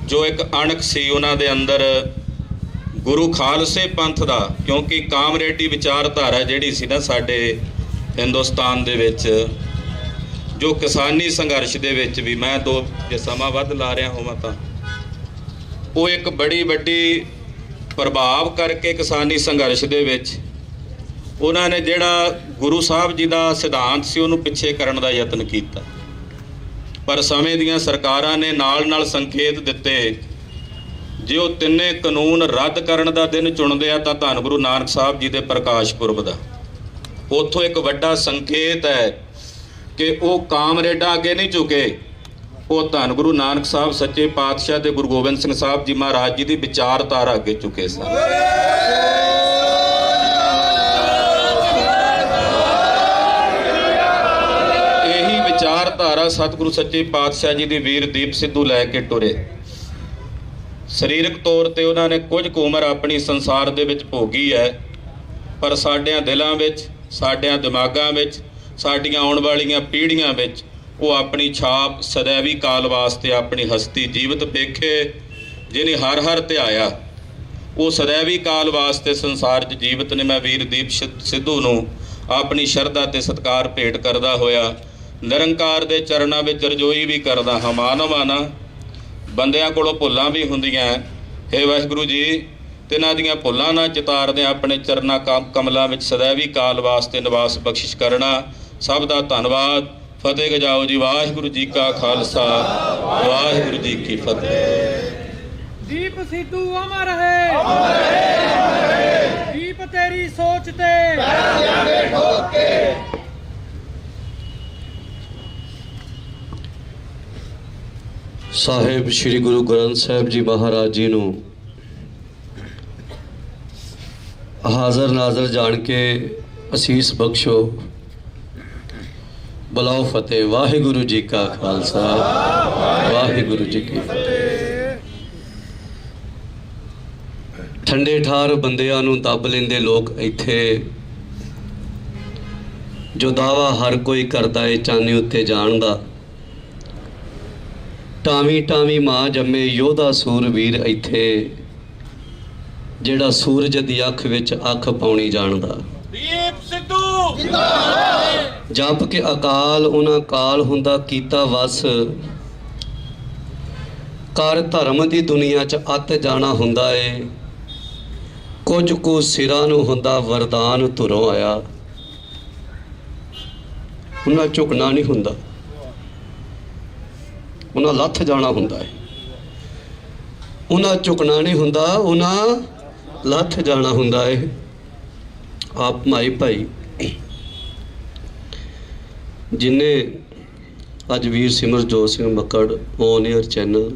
ਜੋ ਇੱਕ ਅਣਖ ਸੀ ਉਹਨਾਂ ਦੇ ਅੰਦਰ ਗੁਰੂ ਖਾਲਸੇ ਪੰਥ ਦਾ, ਕਿਉਂਕਿ ਕਾਮਰੇਡੀ ਵਿਚਾਰਧਾਰਾ ਜਿਹੜੀ ਸੀ ਨਾ ਸਾਡੇ ਹਿੰਦੁਸਤਾਨ ਦੇ ਵਿੱਚ, ਜੋ ਕਿਸਾਨੀ ਸੰਘਰਸ਼ ਦੇ ਵਿੱਚ ਵੀ, ਮੈਂ ਜੇ ਸਮਾਂ ਵੱਧ ਲਾ ਰਿਹਾ ਹੋਵਾਂ ਤਾਂ ਉਹ ਇੱਕ ਬੜੀ ਵੱਡੀ ਪ੍ਰਭਾਵ ਕਰਕੇ ਕਿਸਾਨੀ ਸੰਘਰਸ਼ ਦੇ ਵਿੱਚ ਉਹਨਾਂ ਨੇ ਜਿਹੜਾ ਗੁਰੂ ਸਾਹਿਬ ਜੀ ਦਾ ਸਿਧਾਂਤ ਸੀ ਉਹਨੂੰ ਪਿੱਛੇ ਕਰਨ ਦਾ ਯਤਨ ਕੀਤਾ। ਪਰ ਸਮੇਂ ਦੀਆਂ ਸਰਕਾਰਾਂ ਨੇ ਨਾਲ ਸੰਕੇਤ ਦਿੱਤੇ, ਜੇ ਉਹ ਤਿੰਨੇ ਕਾਨੂੰਨ ਰੱਦ ਕਰਨ ਦਾ ਦਿਨ ਚੁਣਦੇ ਆ ਤਾਂ ਧੰਨ ਗੁਰੂ ਨਾਨਕ ਸਾਹਿਬ ਜੀ ਦੇ ਪ੍ਰਕਾਸ਼ ਪੁਰਬ ਦਾ। ਉੱਥੋਂ ਇੱਕ ਵੱਡਾ ਸੰਕੇਤ ਹੈ ਕਿ ਉਹ ਕਾਮਰੇਡਾਂ ਅੱਗੇ ਨਹੀਂ ਝੁਕੇ, ਉਹ ਧੰਨ ਗੁਰੂ ਨਾਨਕ ਸਾਹਿਬ ਸੱਚੇ ਪਾਤਸ਼ਾਹ ਤੇ ਗੁਰੂ ਗੋਬਿੰਦ ਸਿੰਘ ਸਾਹਿਬ ਜੀ ਮਹਾਰਾਜ ਜੀ ਦੀ ਵਿਚਾਰਧਾਰਾ ਅੱਗੇ ਝੁਕੇ ਸਨ। ਇਹੀ ਵਿਚਾਰਧਾਰਾ ਸਤਿਗੁਰੂ ਸੱਚੇ ਪਾਤਸ਼ਾਹ ਜੀ ਦੇ ਵੀਰ ਦੀਪ ਸਿੱਧੂ ਲੈ ਕੇ ਟੁਰੇ। ਸਰੀਰਕ ਤੌਰ ਤੇ ਉਹਨਾਂ ਨੇ ਕੁਝ ਕੁ ਉਮਰ ਆਪਣੀ ਸੰਸਾਰ ਦੇ ਵਿੱਚ ਭੋਗੀ ਹੈ, ਪਰ ਸਾਡਿਆਂ ਦਿਲਾਂ ਵਿੱਚ, ਸਾਡਿਆਂ ਦਿਮਾਗਾਂ ਵਿੱਚ, ਸਾਡੀਆਂ ਆਉਣ ਵਾਲੀਆਂ ਪੀੜ੍ਹੀਆਂ ਵਿੱਚ ਉਹ ਆਪਣੀ ਛਾਪ ਸदैवी ਕਾਲ ਵਾਸਤੇ ਆਪਣੀ ਹਸਤੀ ਜੀਵਤ ਵੇਖੇ, ਜਿਹਨੇ ਹਰ ਹਰ ਧਿਆਇਆ। ਉਹ ਸदैवी ਕਾਲ ਵਾਸਤੇ ਸੰਸਾਰ 'ਚ ਜੀਵਤ ਨੇ। ਮੈਂ ਵੀਰ ਦੀਪ ਸਿੱਧੂ ਨੂੰ ਆਪਣੀ ਸ਼ਰਧਾ ਤੇ ਸਤਿਕਾਰ ਭੇਟ ਕਰਦਾ ਹੋਇਆ ਨਿਰੰਕਾਰ ਦੇ ਚਰਨਾਂ ਵਿੱਚ ਰਜੋਈ ਵੀ ਕਰਦਾ ਹਾਂ। ਮਾਨਵਾਨਾ ਬੰਦਿਆਂ ਕੋਲੋਂ ਭੁੱਲਾਂ ਵੀ ਹੁੰਦੀਆਂ, ਹੇ ਵਾਹਿਗੁਰੂ ਜੀ, ਤਿਨਾਂ ਦੀਆਂ ਭੁੱਲਾਂ ਨਾ ਚਿਤਾਰਦੇ ਆਪਣੇ ਚਰਨਾਂ ਕਮਲਾਂ ਵਿੱਚ ਸदैवी ਕਾਲ ਵਾਸਤੇ ਨਿਵਾਸ ਬਖਸ਼ਿਸ਼ ਕਰਨਾ। ਸਭ ਦਾ ਧੰਨਵਾਦ। ਫਤਿਹ ਗਜਾਓ ਜੀ। ਵਾਹਿਗੁਰੂ ਜੀ ਕਾ ਖਾਲਸਾ, ਵਾਹਿਗੁਰੂ ਜੀ ਕੀ ਫਤਿਹ। ਦੀਪ ਸਿੱਧੂ ਅਮਰ ਹੈ, ਅਮਰ ਹੈ, ਅਮਰ ਹੈ। ਦੀਪ ਤੇਰੀ ਸੋਚ ਤੇ ਪੈਰਾਂ ਦਿਆਂਗੇ ਠੋਕ ਕੇ। ਸਾਹਿਬ ਸ੍ਰੀ ਗੁਰੂ ਗ੍ਰੰਥ ਸਾਹਿਬ ਜੀ ਮਹਾਰਾਜ ਜੀ ਨੂੰ ਹਾਜ਼ਰ ਨਾਜ਼ਰ ਜਾਣ ਕੇ ਅਸੀਸ ਬਖਸ਼ੋ। ਬੁਲਾਓ ਫਤਿਹ। ਵਾਹਿਗੁਰੂ ਜੀ ਕਾ ਖਾਲਸਾ, ਵਾਹਿਗੁਰੂ ਜੀ ਕੀ ਫਤਿਹ। ਠੰਡੇ ਠਾਰ ਬੰਦਿਆਂ ਨੂੰ ਦੱਬ ਲੈਂਦੇ ਲੋਕ ਇੱਥੇ, ਜੋ ਦਾਵਾ ਹਰ ਕੋਈ ਕਰਦਾ ਏ ਚਾਨੇ ਉੱਤੇ ਜਾਣ ਦਾ। ਟਾਵੀਂ ਟਾਵੀਂ ਮਾਂ ਜੰਮੇ ਯੋਧਾ ਸੂਰਵੀਰ ਇੱਥੇ, ਜਿਹੜਾ ਸੂਰਜ ਦੀ ਅੱਖ ਵਿੱਚ ਅੱਖ ਪਾਉਣੀ ਜਾਣਦਾ। ਦੀਪ ਸਿੱਧੂ ਜਿੰਦਾਬਾਦ। ਜਪ ਕੇ ਅਕਾਲ ਉਹਨਾਂ ਕਾਲ ਹੁੰਦਾ ਕੀਤਾ ਵਸ, ਕਰ ਧਰਮ ਦੀ ਦੁਨੀਆ 'ਚ ਅੱਤ ਜਾਣਾ ਹੁੰਦਾ ਏ। ਕੁਝ ਕੁ ਸਿਰਾਂ ਨੂੰ ਹੁੰਦਾ ਵਰਦਾਨ ਧੁਰੋਂ ਆਇਆ, ਉਹਨਾਂ ਝੁਕਣਾ ਨਹੀਂ ਹੁੰਦਾ, ਉਹਨਾਂ ਲੱਥ ਜਾਣਾ ਹੁੰਦਾ ਹੈ। ਉਹਨਾਂ ਝੁਕਣਾ ਨਹੀਂ ਹੁੰਦਾ, ਉਹਨਾਂ ਲੱਥ ਜਾਣਾ ਹੁੰਦਾ ਹੈ। ਆਪ ਮਾਈ ਭਾਈ ਜਿਨੇ ਅੱਜ ਵੀਰ Simarjot Singh Makkar on air channel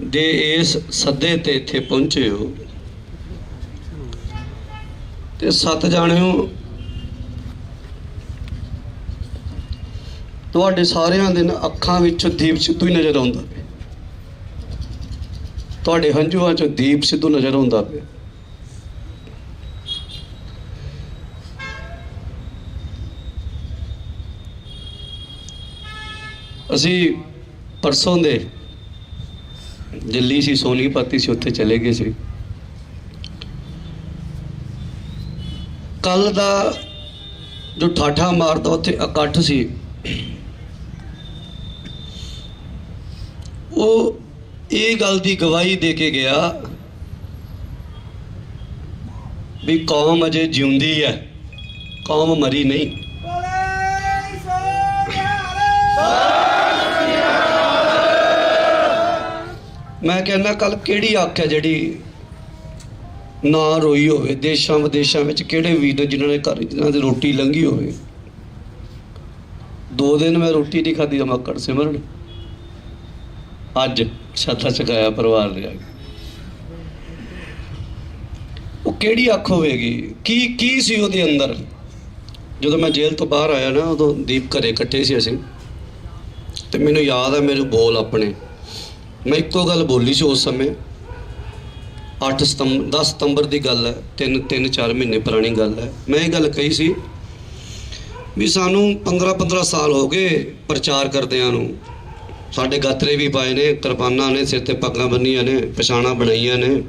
ਦੇ ਇਸ ਸੱਦੇ ਤੇ ਇੱਥੇ ਪਹੁੰਚੇ ਹੋ, ਤੇ 7 ਜਾਣਿਓ ਤੁਹਾਡੇ ਸਾਰਿਆਂ ਦੇ ਅੱਖਾਂ ਵਿੱਚੋਂ ਦੀਪ ਸਿੱਧੂ ਹੀ ਨਜ਼ਰ ਆਉਂਦਾ ਪਿਆ, ਤੁਹਾਡੇ ਹੰਝੂਆਂ 'ਚੋਂ ਦੀਪ ਸਿੱਧੂ ਨਜ਼ਰ ਆਉਂਦਾ ਪਿਆ। ਅਸੀਂ ਪਰਸੋਂ ਦੇ ਦਿੱਲੀ ਸੀ, ਸੋਨੀਪਤ ਸੀ, ਉੱਥੇ ਚਲੇ ਗਏ ਸੀ। ਕੱਲ ਦਾ ਜੋ ਠਾਠਾ ਮਾਰਦਾ ਉੱਥੇ ਇਕੱਠ ਸੀ, ਉਹ ਇਹ ਗੱਲ ਦੀ ਗਵਾਹੀ ਦੇ ਕੇ ਗਿਆ ਵੀ ਕੌਮ ਅਜੇ ਜਿਉਂਦੀ ਹੈ, ਕੌਮ ਮਰੀ ਨਹੀਂ। ਮੈਂ ਕਹਿੰਦਾ ਕੱਲ ਕਿਹੜੀ ਅੱਖ ਹੈ ਜਿਹੜੀ ਨਾ ਰੋਈ ਹੋਵੇ। ਦੇਸ਼ਾਂ ਵਿਦੇਸ਼ਾਂ ਵਿੱਚ ਕਿਹੜੇ ਵੀਰ ਨੇ ਜਿਨ੍ਹਾਂ ਦੀ ਰੋਟੀ ਲੰਘੀ ਹੋਵੇ। 2 ਦਿਨ ਮੈਂ ਰੋਟੀ ਨਹੀਂ ਖਾਧੀ ਮੱਕੜ ਸਿਮਰਨ, ਅੱਜ ਛੱਤਾ ਚਕਾਇਆ ਪਰਿਵਾਰ ਨੇ ਆ ਕੇ। ਉਹ ਕਿਹੜੀ ਅੱਖ ਹੋਵੇਗੀ? ਕੀ ਸੀ ਉਹਦੇ ਅੰਦਰ? ਜਦੋਂ ਮੈਂ ਜੇਲ੍ਹ ਤੋਂ ਬਾਹਰ ਆਇਆ ਨਾ, ਉਦੋਂ ਦੀਪ ਘਰੇ ਇਕੱਠੇ ਸੀ ਅਸੀਂ, ਤੇ ਮੈਨੂੰ ਯਾਦ ਹੈ ਮੇਰੇ ਬੋਲ ਆਪਣੇ, ਮੈਂ ਇੱਕੋ ਗੱਲ ਬੋਲੀ ਸੀ ਉਸ ਸਮੇਂ। 10 ਸਤੰਬਰ ਦੀ ਗੱਲ ਹੈ, 3-4 ਮਹੀਨੇ ਪੁਰਾਣੀ ਗੱਲ ਹੈ। ਮੈਂ ਇਹ ਗੱਲ ਕਹੀ ਸੀ ਵੀ ਸਾਨੂੰ 15 ਸਾਲ ਹੋ ਗਏ ਪ੍ਰਚਾਰ ਕਰਦਿਆਂ ਨੂੰ। ਸਾਡੇ ਗਾਤਰੇ ਵੀ ਪਾਏ ਨੇ, ਕਿਰਪਾਨਾਂ ਨੇ, ਸਿਰ ਤੇ ਪੱਗਾਂ ਬੰਨੀਆਂ ਨੇ, ਪਛਾਣਾਂ ਬਣਾਈਆਂ ਨੇ,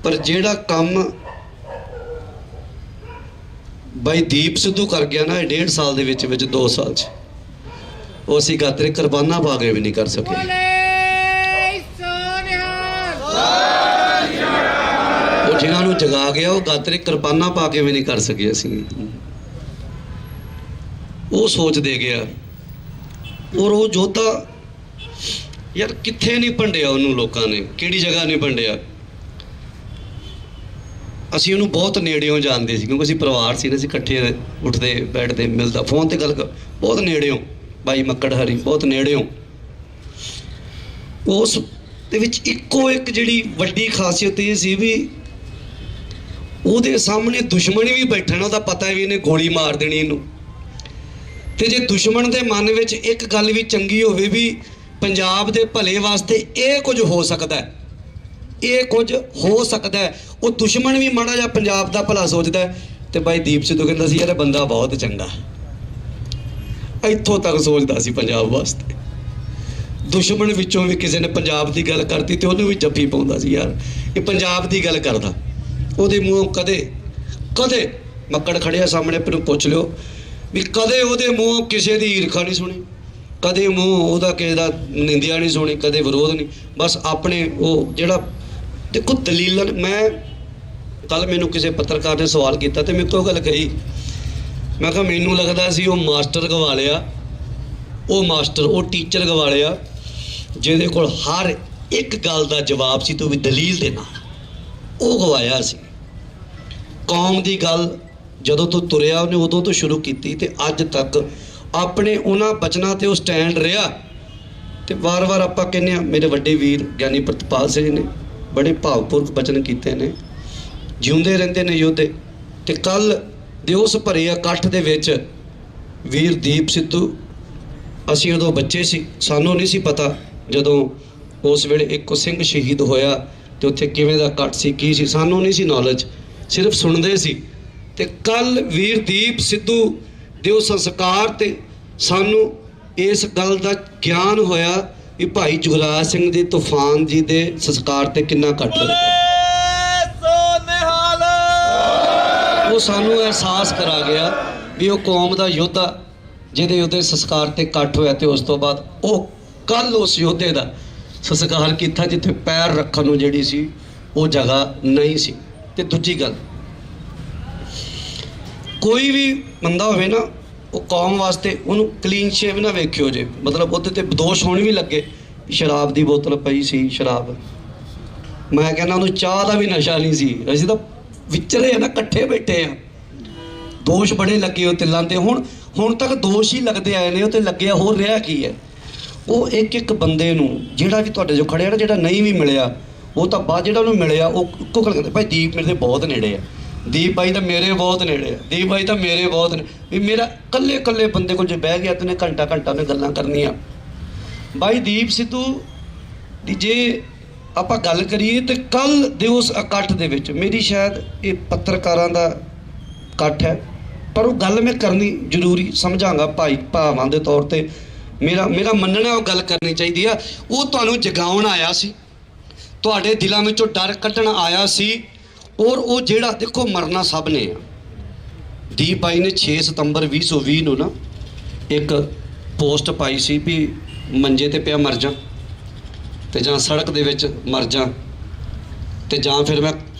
ਪਰ ਜਿਹੜਾ ਕੰਮ ਬਾਈ ਦੀਪ ਸਿੱਧੂ ਕਰ ਗਿਆ ਨਾ 1.5 ਸਾਲ ਦੇ ਵਿੱਚ 2 ਸਾਲ 'ਚ, ਉਹ ਅਸੀਂ ਗਾਤਰੇ ਕਿਰਪਾਨਾਂ ਪਾ ਕੇ ਵੀ ਨਹੀਂ ਕਰ ਸਕੇ। ਉਹ ਜਿਨ੍ਹਾਂ ਨੂੰ ਜਗਾ ਗਿਆ ਉਹ ਗਾਤਰੇ ਕਿਰਪਾਨਾਂ ਪਾ ਕੇ ਵੀ ਨਹੀਂ ਕਰ ਸਕੇ ਅਸੀਂ। ਉਹ ਸੋਚ ਦੇ ਗਿਆ। ਔਰ ਉਹ ਜੋਧਾ ਯਾਰ ਕਿੱਥੇ ਨਹੀਂ ਭੰਡਿਆ ਉਹਨੂੰ ਲੋਕਾਂ ਨੇ, ਕਿਹੜੀ ਜਗ੍ਹਾ ਨਹੀਂ ਭੰਡਿਆ। ਅਸੀਂ ਉਹਨੂੰ ਬਹੁਤ ਨੇੜਿਓਂ ਜਾਣਦੇ ਸੀ, ਕਿਉਂਕਿ ਅਸੀਂ ਪਰਿਵਾਰ ਸੀ ਨਾ, ਅਸੀਂ ਇਕੱਠੇ ਉੱਠਦੇ ਬੈਠਦੇ, ਮਿਲਦਾ, ਫੋਨ ਤੇ ਗੱਲ ਬਹੁਤ ਨੇੜਿਓਂ। ਬਾਈ ਮੱਕੜ ਹਰੀ ਬਹੁਤ ਨੇੜਿਓਂ। ਉਸ ਦੇ ਵਿੱਚ ਇੱਕੋ ਇੱਕ ਜਿਹੜੀ ਵੱਡੀ ਖਾਸੀਅਤ ਇਹ ਸੀ ਵੀ ਉਹਦੇ ਸਾਹਮਣੇ ਦੁਸ਼ਮਣ ਵੀ ਬੈਠਾ ਨਾ, ਉਹਦਾ ਪਤਾ ਵੀ ਇਹਨੇ ਗੋਲੀ ਮਾਰ ਦੇਣੀ ਇਹਨੂੰ। ਤੇ ਜੇ ਦੁਸ਼ਮਣ ਦੇ ਮਨ ਵਿੱਚ ਇੱਕ ਗੱਲ ਵੀ ਚੰਗੀ ਹੋਵੇ ਵੀ ਪੰਜਾਬ ਦੇ ਭਲੇ ਵਾਸਤੇ ਇਹ ਕੁਝ ਹੋ ਸਕਦਾ ਹੈ, ਇਹ ਕੁਝ ਹੋ ਸਕਦਾ ਹੈ। ਉਹ ਦੁਸ਼ਮਣ ਵੀ ਮਾੜਾ ਜਿਹਾ ਪੰਜਾਬ ਦਾ ਭਲਾ ਸੋਚਦਾ ਹੈ। ਤੇ ਬਾਈ ਦੀਪ ਸਿੱਧੂ ਕਹਿੰਦਾ ਸੀ ਯਾਰ ਇਹ ਬੰਦਾ ਬਹੁਤ ਚੰਗਾ, ਇੱਥੋਂ ਤੱਕ ਸੋਚਦਾ ਸੀ ਪੰਜਾਬ ਵਾਸਤੇ। ਦੁਸ਼ਮਣ ਵਿੱਚੋਂ ਵੀ ਕਿਸੇ ਨੇ ਪੰਜਾਬ ਦੀ ਗੱਲ ਕਰਤੀ ਤੇ ਉਹਨੂੰ ਵੀ ਜੱਫੀ ਪਾਉਂਦਾ ਸੀ, ਯਾਰ ਇਹ ਪੰਜਾਬ ਦੀ ਗੱਲ ਕਰਦਾ। ਉਹਦੇ ਮੂੰਹੋਂ ਕਦੇ ਮੱਕੜ ਖੜਿਆ ਸਾਹਮਣੇ, ਪਰ ਪੁੱਛ ਲਿਓ ਵੀ ਕਦੇ ਉਹਦੇ ਮੂੰਹੋਂ ਕਿਸੇ ਦੀ ਈਰਖਾ ਨਹੀਂ ਸੁਣੀ, ਕਦੇ ਮੂੰਹ ਉਹਦਾ ਕਿਸੇ ਦਾ ਨਿੰਦਿਆ ਨਹੀਂ ਸੁਣੀ, ਕਦੇ ਵਿਰੋਧ ਨਹੀਂ। ਬਸ ਆਪਣੇ ਉਹ ਜਿਹੜਾ ਦੇਖੋ ਦਲੀਲਾਂ। ਮੈਂ ਕੱਲ ਮੈਨੂੰ ਕਿਸੇ ਪੱਤਰਕਾਰ ਨੇ ਸਵਾਲ ਕੀਤਾ ਤੇ ਮੇਰੇ ਕੋਲ ਗੱਲ ਕਹੀ, ਮੈਂ ਕਿਹਾ ਮੈਨੂੰ ਲੱਗਦਾ ਸੀ ਉਹ ਮਾਸਟਰ ਗਵਾ ਲਿਆ, ਉਹ ਟੀਚਰ ਗਵਾ ਲਿਆ ਜਿਹਦੇ ਕੋਲ ਹਰ ਇੱਕ ਗੱਲ ਦਾ ਜਵਾਬ ਸੀ ਤੇ ਵੀ ਦਲੀਲ ਦੇ ਨਾਲ, ਉਹ ਗਵਾਇਆ ਸੀ। ਕੌਮ ਦੀ ਗੱਲ ਜਦੋਂ ਤੋਂ ਤੁਰਿਆ ਉਹਨੇ ਉਦੋਂ ਤੋਂ ਸ਼ੁਰੂ ਕੀਤੀ ਤੇ ਅੱਜ ਤੱਕ ਆਪਣੇ ਉਹਨਾਂ ਬਚਨਾਂ ਤੇ ਉਹ ਸਟੈਂਡ ਰਿਹਾ। ਤੇ ਵਾਰ-ਵਾਰ ਆਪਾਂ ਕਹਿੰਦੇ ਹਾਂ, ਮੇਰੇ ਵੱਡੇ ਵੀਰ ਗਿਆਨੀ ਪ੍ਰਿਤਪਾਲ ਸਿੰਘ ਨੇ ਬੜੇ ਭਾਵਪੂਰਕ ਬਚਨ ਕੀਤੇ ਨੇ, ਜਿਉਂਦੇ ਰਹਿੰਦੇ ਨੇ ਯੋਧੇ। ਤੇ ਕੱਲ ਦੇ ਉਸ ਭਰੇ ਇਕੱਠ ਦੇ ਵਿੱਚ ਵੀਰ ਦੀਪ ਸਿੱਧੂ, ਅਸੀਂ ਉਦੋਂ ਬੱਚੇ ਸੀ, ਸਾਨੂੰ ਨਹੀਂ ਸੀ ਪਤਾ ਜਦੋਂ ਉਸ ਵੇਲੇ ਇੱਕੋ ਸਿੰਘ ਸ਼ਹੀਦ ਹੋਇਆ ਤੇ ਉੱਥੇ ਕਿਵੇਂ ਦਾ ਇਕੱਠ ਸੀ, ਕੀ ਸੀ, ਸਾਨੂੰ ਨਹੀਂ ਸੀ ਨੌਲੇਜ, ਸਿਰਫ ਸੁਣਦੇ ਸੀ। ਤੇ ਕੱਲ ਵੀਰ ਦੀਪ ਸਿੱਧੂ ਦੇ ਉਹ ਸੰਸਕਾਰ ਤੇ ਸਾਨੂੰ ਇਸ ਗੱਲ ਦਾ ਗਿਆਨ ਹੋਇਆ ਵੀ ਭਾਈ ਜੁਗਰਾਜ ਸਿੰਘ ਜੀ ਤੂਫਾਨ ਜੀ ਦੇ ਸੰਸਕਾਰ ਤੇ ਕਿੰਨਾ ਇਕੱਠ ਹੋਇਆ। ਉਹ ਸਾਨੂੰ ਅਹਿਸਾਸ ਕਰਾ ਗਿਆ ਵੀ ਉਹ ਕੌਮ ਦਾ ਯੋਧਾ ਜਿਹਦੇ ਉਹਦੇ ਸੰਸਕਾਰ ਤੇ ਇਕੱਠ ਹੋਇਆ। ਤੇ ਉਸ ਤੋਂ ਬਾਅਦ ਉਹ ਕੱਲ ਉਸ ਯੋਧੇ ਦਾ ਸੰਸਕਾਰ ਕੀਤਾ ਜਿੱਥੇ ਪੈਰ ਰੱਖਣ ਨੂੰ ਜਿਹੜੀ ਸੀ ਉਹ ਜਗ੍ਹਾ ਨਹੀਂ ਸੀ। ਤੇ ਦੂਜੀ ਗੱਲ, ਕੋਈ ਵੀ ਬੰਦਾ ਹੋਵੇ ਨਾ, ਉਹ ਕੌਮ ਵਾਸਤੇ ਉਹਨੂੰ ਕਲੀਨ ਸ਼ੇਵ ਨਾ ਵੇਖਿਓ ਜੇ, ਮਤਲਬ ਉਹਦੇ ਤੇ ਦੋਸ਼ ਹੋਣ ਵੀ ਲੱਗੇ, ਸ਼ਰਾਬ ਦੀ ਬੋਤਲ ਪਈ ਸੀ, ਸ਼ਰਾਬ, ਮੈਂ ਕਹਿੰਦਾ ਉਹਨੂੰ ਚਾਹ ਦਾ ਵੀ ਨਸ਼ਾ ਨਹੀਂ ਸੀ, ਅਸੀਂ ਤਾਂ ਵਿਚਰੇ ਆ ਨਾ, ਇਕੱਠੇ ਬੈਠੇ ਆ, ਦੋਸ਼ ਬੜੇ ਲੱਗੇ ਉਹ ਤਿਲਾਂ ਤੇ। ਹੁਣ ਤੱਕ ਦੋਸ਼ ਹੀ ਲੱਗਦੇ ਆਏ ਨੇ, ਉਹ ਤੇ ਲੱਗਿਆ ਹੋਰ ਰਿਹਾ ਕੀ ਹੈ। ਉਹ ਇੱਕ ਬੰਦੇ ਨੂੰ ਜਿਹੜਾ ਵੀ ਤੁਹਾਡੇ ਜੋ ਖੜਿਆ ਨਾ, ਜਿਹੜਾ ਨਹੀਂ ਵੀ ਮਿਲਿਆ, ਉਹ ਤਾਂ ਬਾਅਦ ਜਿਹੜਾ ਉਹਨੂੰ ਮਿਲਿਆ ਉਹ ਇੱਕੋ ਗੱਲ ਕਹਿੰਦੇ, ਭਾਈ ਦੀਪ ਮੇਰੇ ਦੇ ਬਹੁਤ ਨੇੜੇ ਆ, ਦੀਪ ਬਾਈ ਤਾਂ ਮੇਰੇ ਬਹੁਤ ਨੇੜੇ ਆ, ਦੀਪ ਬਾਈ ਤਾਂ ਮੇਰੇ ਬਹੁਤ ਨੇ। ਵੀ ਮੇਰਾ ਇਕੱਲੇ ਬੰਦੇ ਕੋਲ ਜੇ ਬਹਿ ਗਿਆ ਤੇ ਉਹਨੇ ਘੰਟਾ ਉਹਨੇ ਗੱਲਾਂ ਕਰਨੀਆਂ। ਬਾਈ ਦੀਪ ਸਿੱਧੂ ਦੀ ਜੇ ਆਪਾਂ ਗੱਲ ਕਰੀਏ ਤੇ ਕੱਲ ਦੇ ਉਸ ਇਕੱਠ ਦੇ ਵਿੱਚ, ਮੇਰੀ ਸ਼ਾਇਦ ਇਹ ਪੱਤਰਕਾਰਾਂ ਦਾ ਇਕੱਠ ਹੈ, ਪਰ ਉਹ ਗੱਲ ਮੈਂ ਕਰਨੀ ਜ਼ਰੂਰੀ ਸਮਝਾਂਗਾ ਭਾਵਾਂ ਦੇ ਤੌਰ ਤੇ। ਮੇਰਾ ਮੰਨਣਾ ਉਹ ਗੱਲ ਕਰਨੀ ਚਾਹੀਦੀ ਆ। ਉਹ ਤੁਹਾਨੂੰ ਜਗਾਉਣ ਆਇਆ ਸੀ, ਤੁਹਾਡੇ ਦਿਲਾਂ ਵਿੱਚੋਂ ਡਰ ਕੱਢਣ ਆਇਆ ਸੀ। ਔਰ ਉਹ ਜਿਹੜਾ ਦੇਖੋ ਮਰਨਾ ਸਭ ਨੇ ਆ। ਦੀਪ ਬਾਈ ਨੇ 6 ਸਤੰਬਰ 2020 ਨੂੰ ਨਾ ਇੱਕ ਪੋਸਟ ਪਾਈ ਸੀ ਵੀ ਮੰਜੇ ਤੇ ਪਿਆ ਮਰ ਜਾ, ਤੇ ਜਾਂ ਸੜਕ ਦੇ ਵਿੱਚ ਮਰ ਜਾ, ਤੇ ਜਾਂ ਫਿਰ ਮੈਂ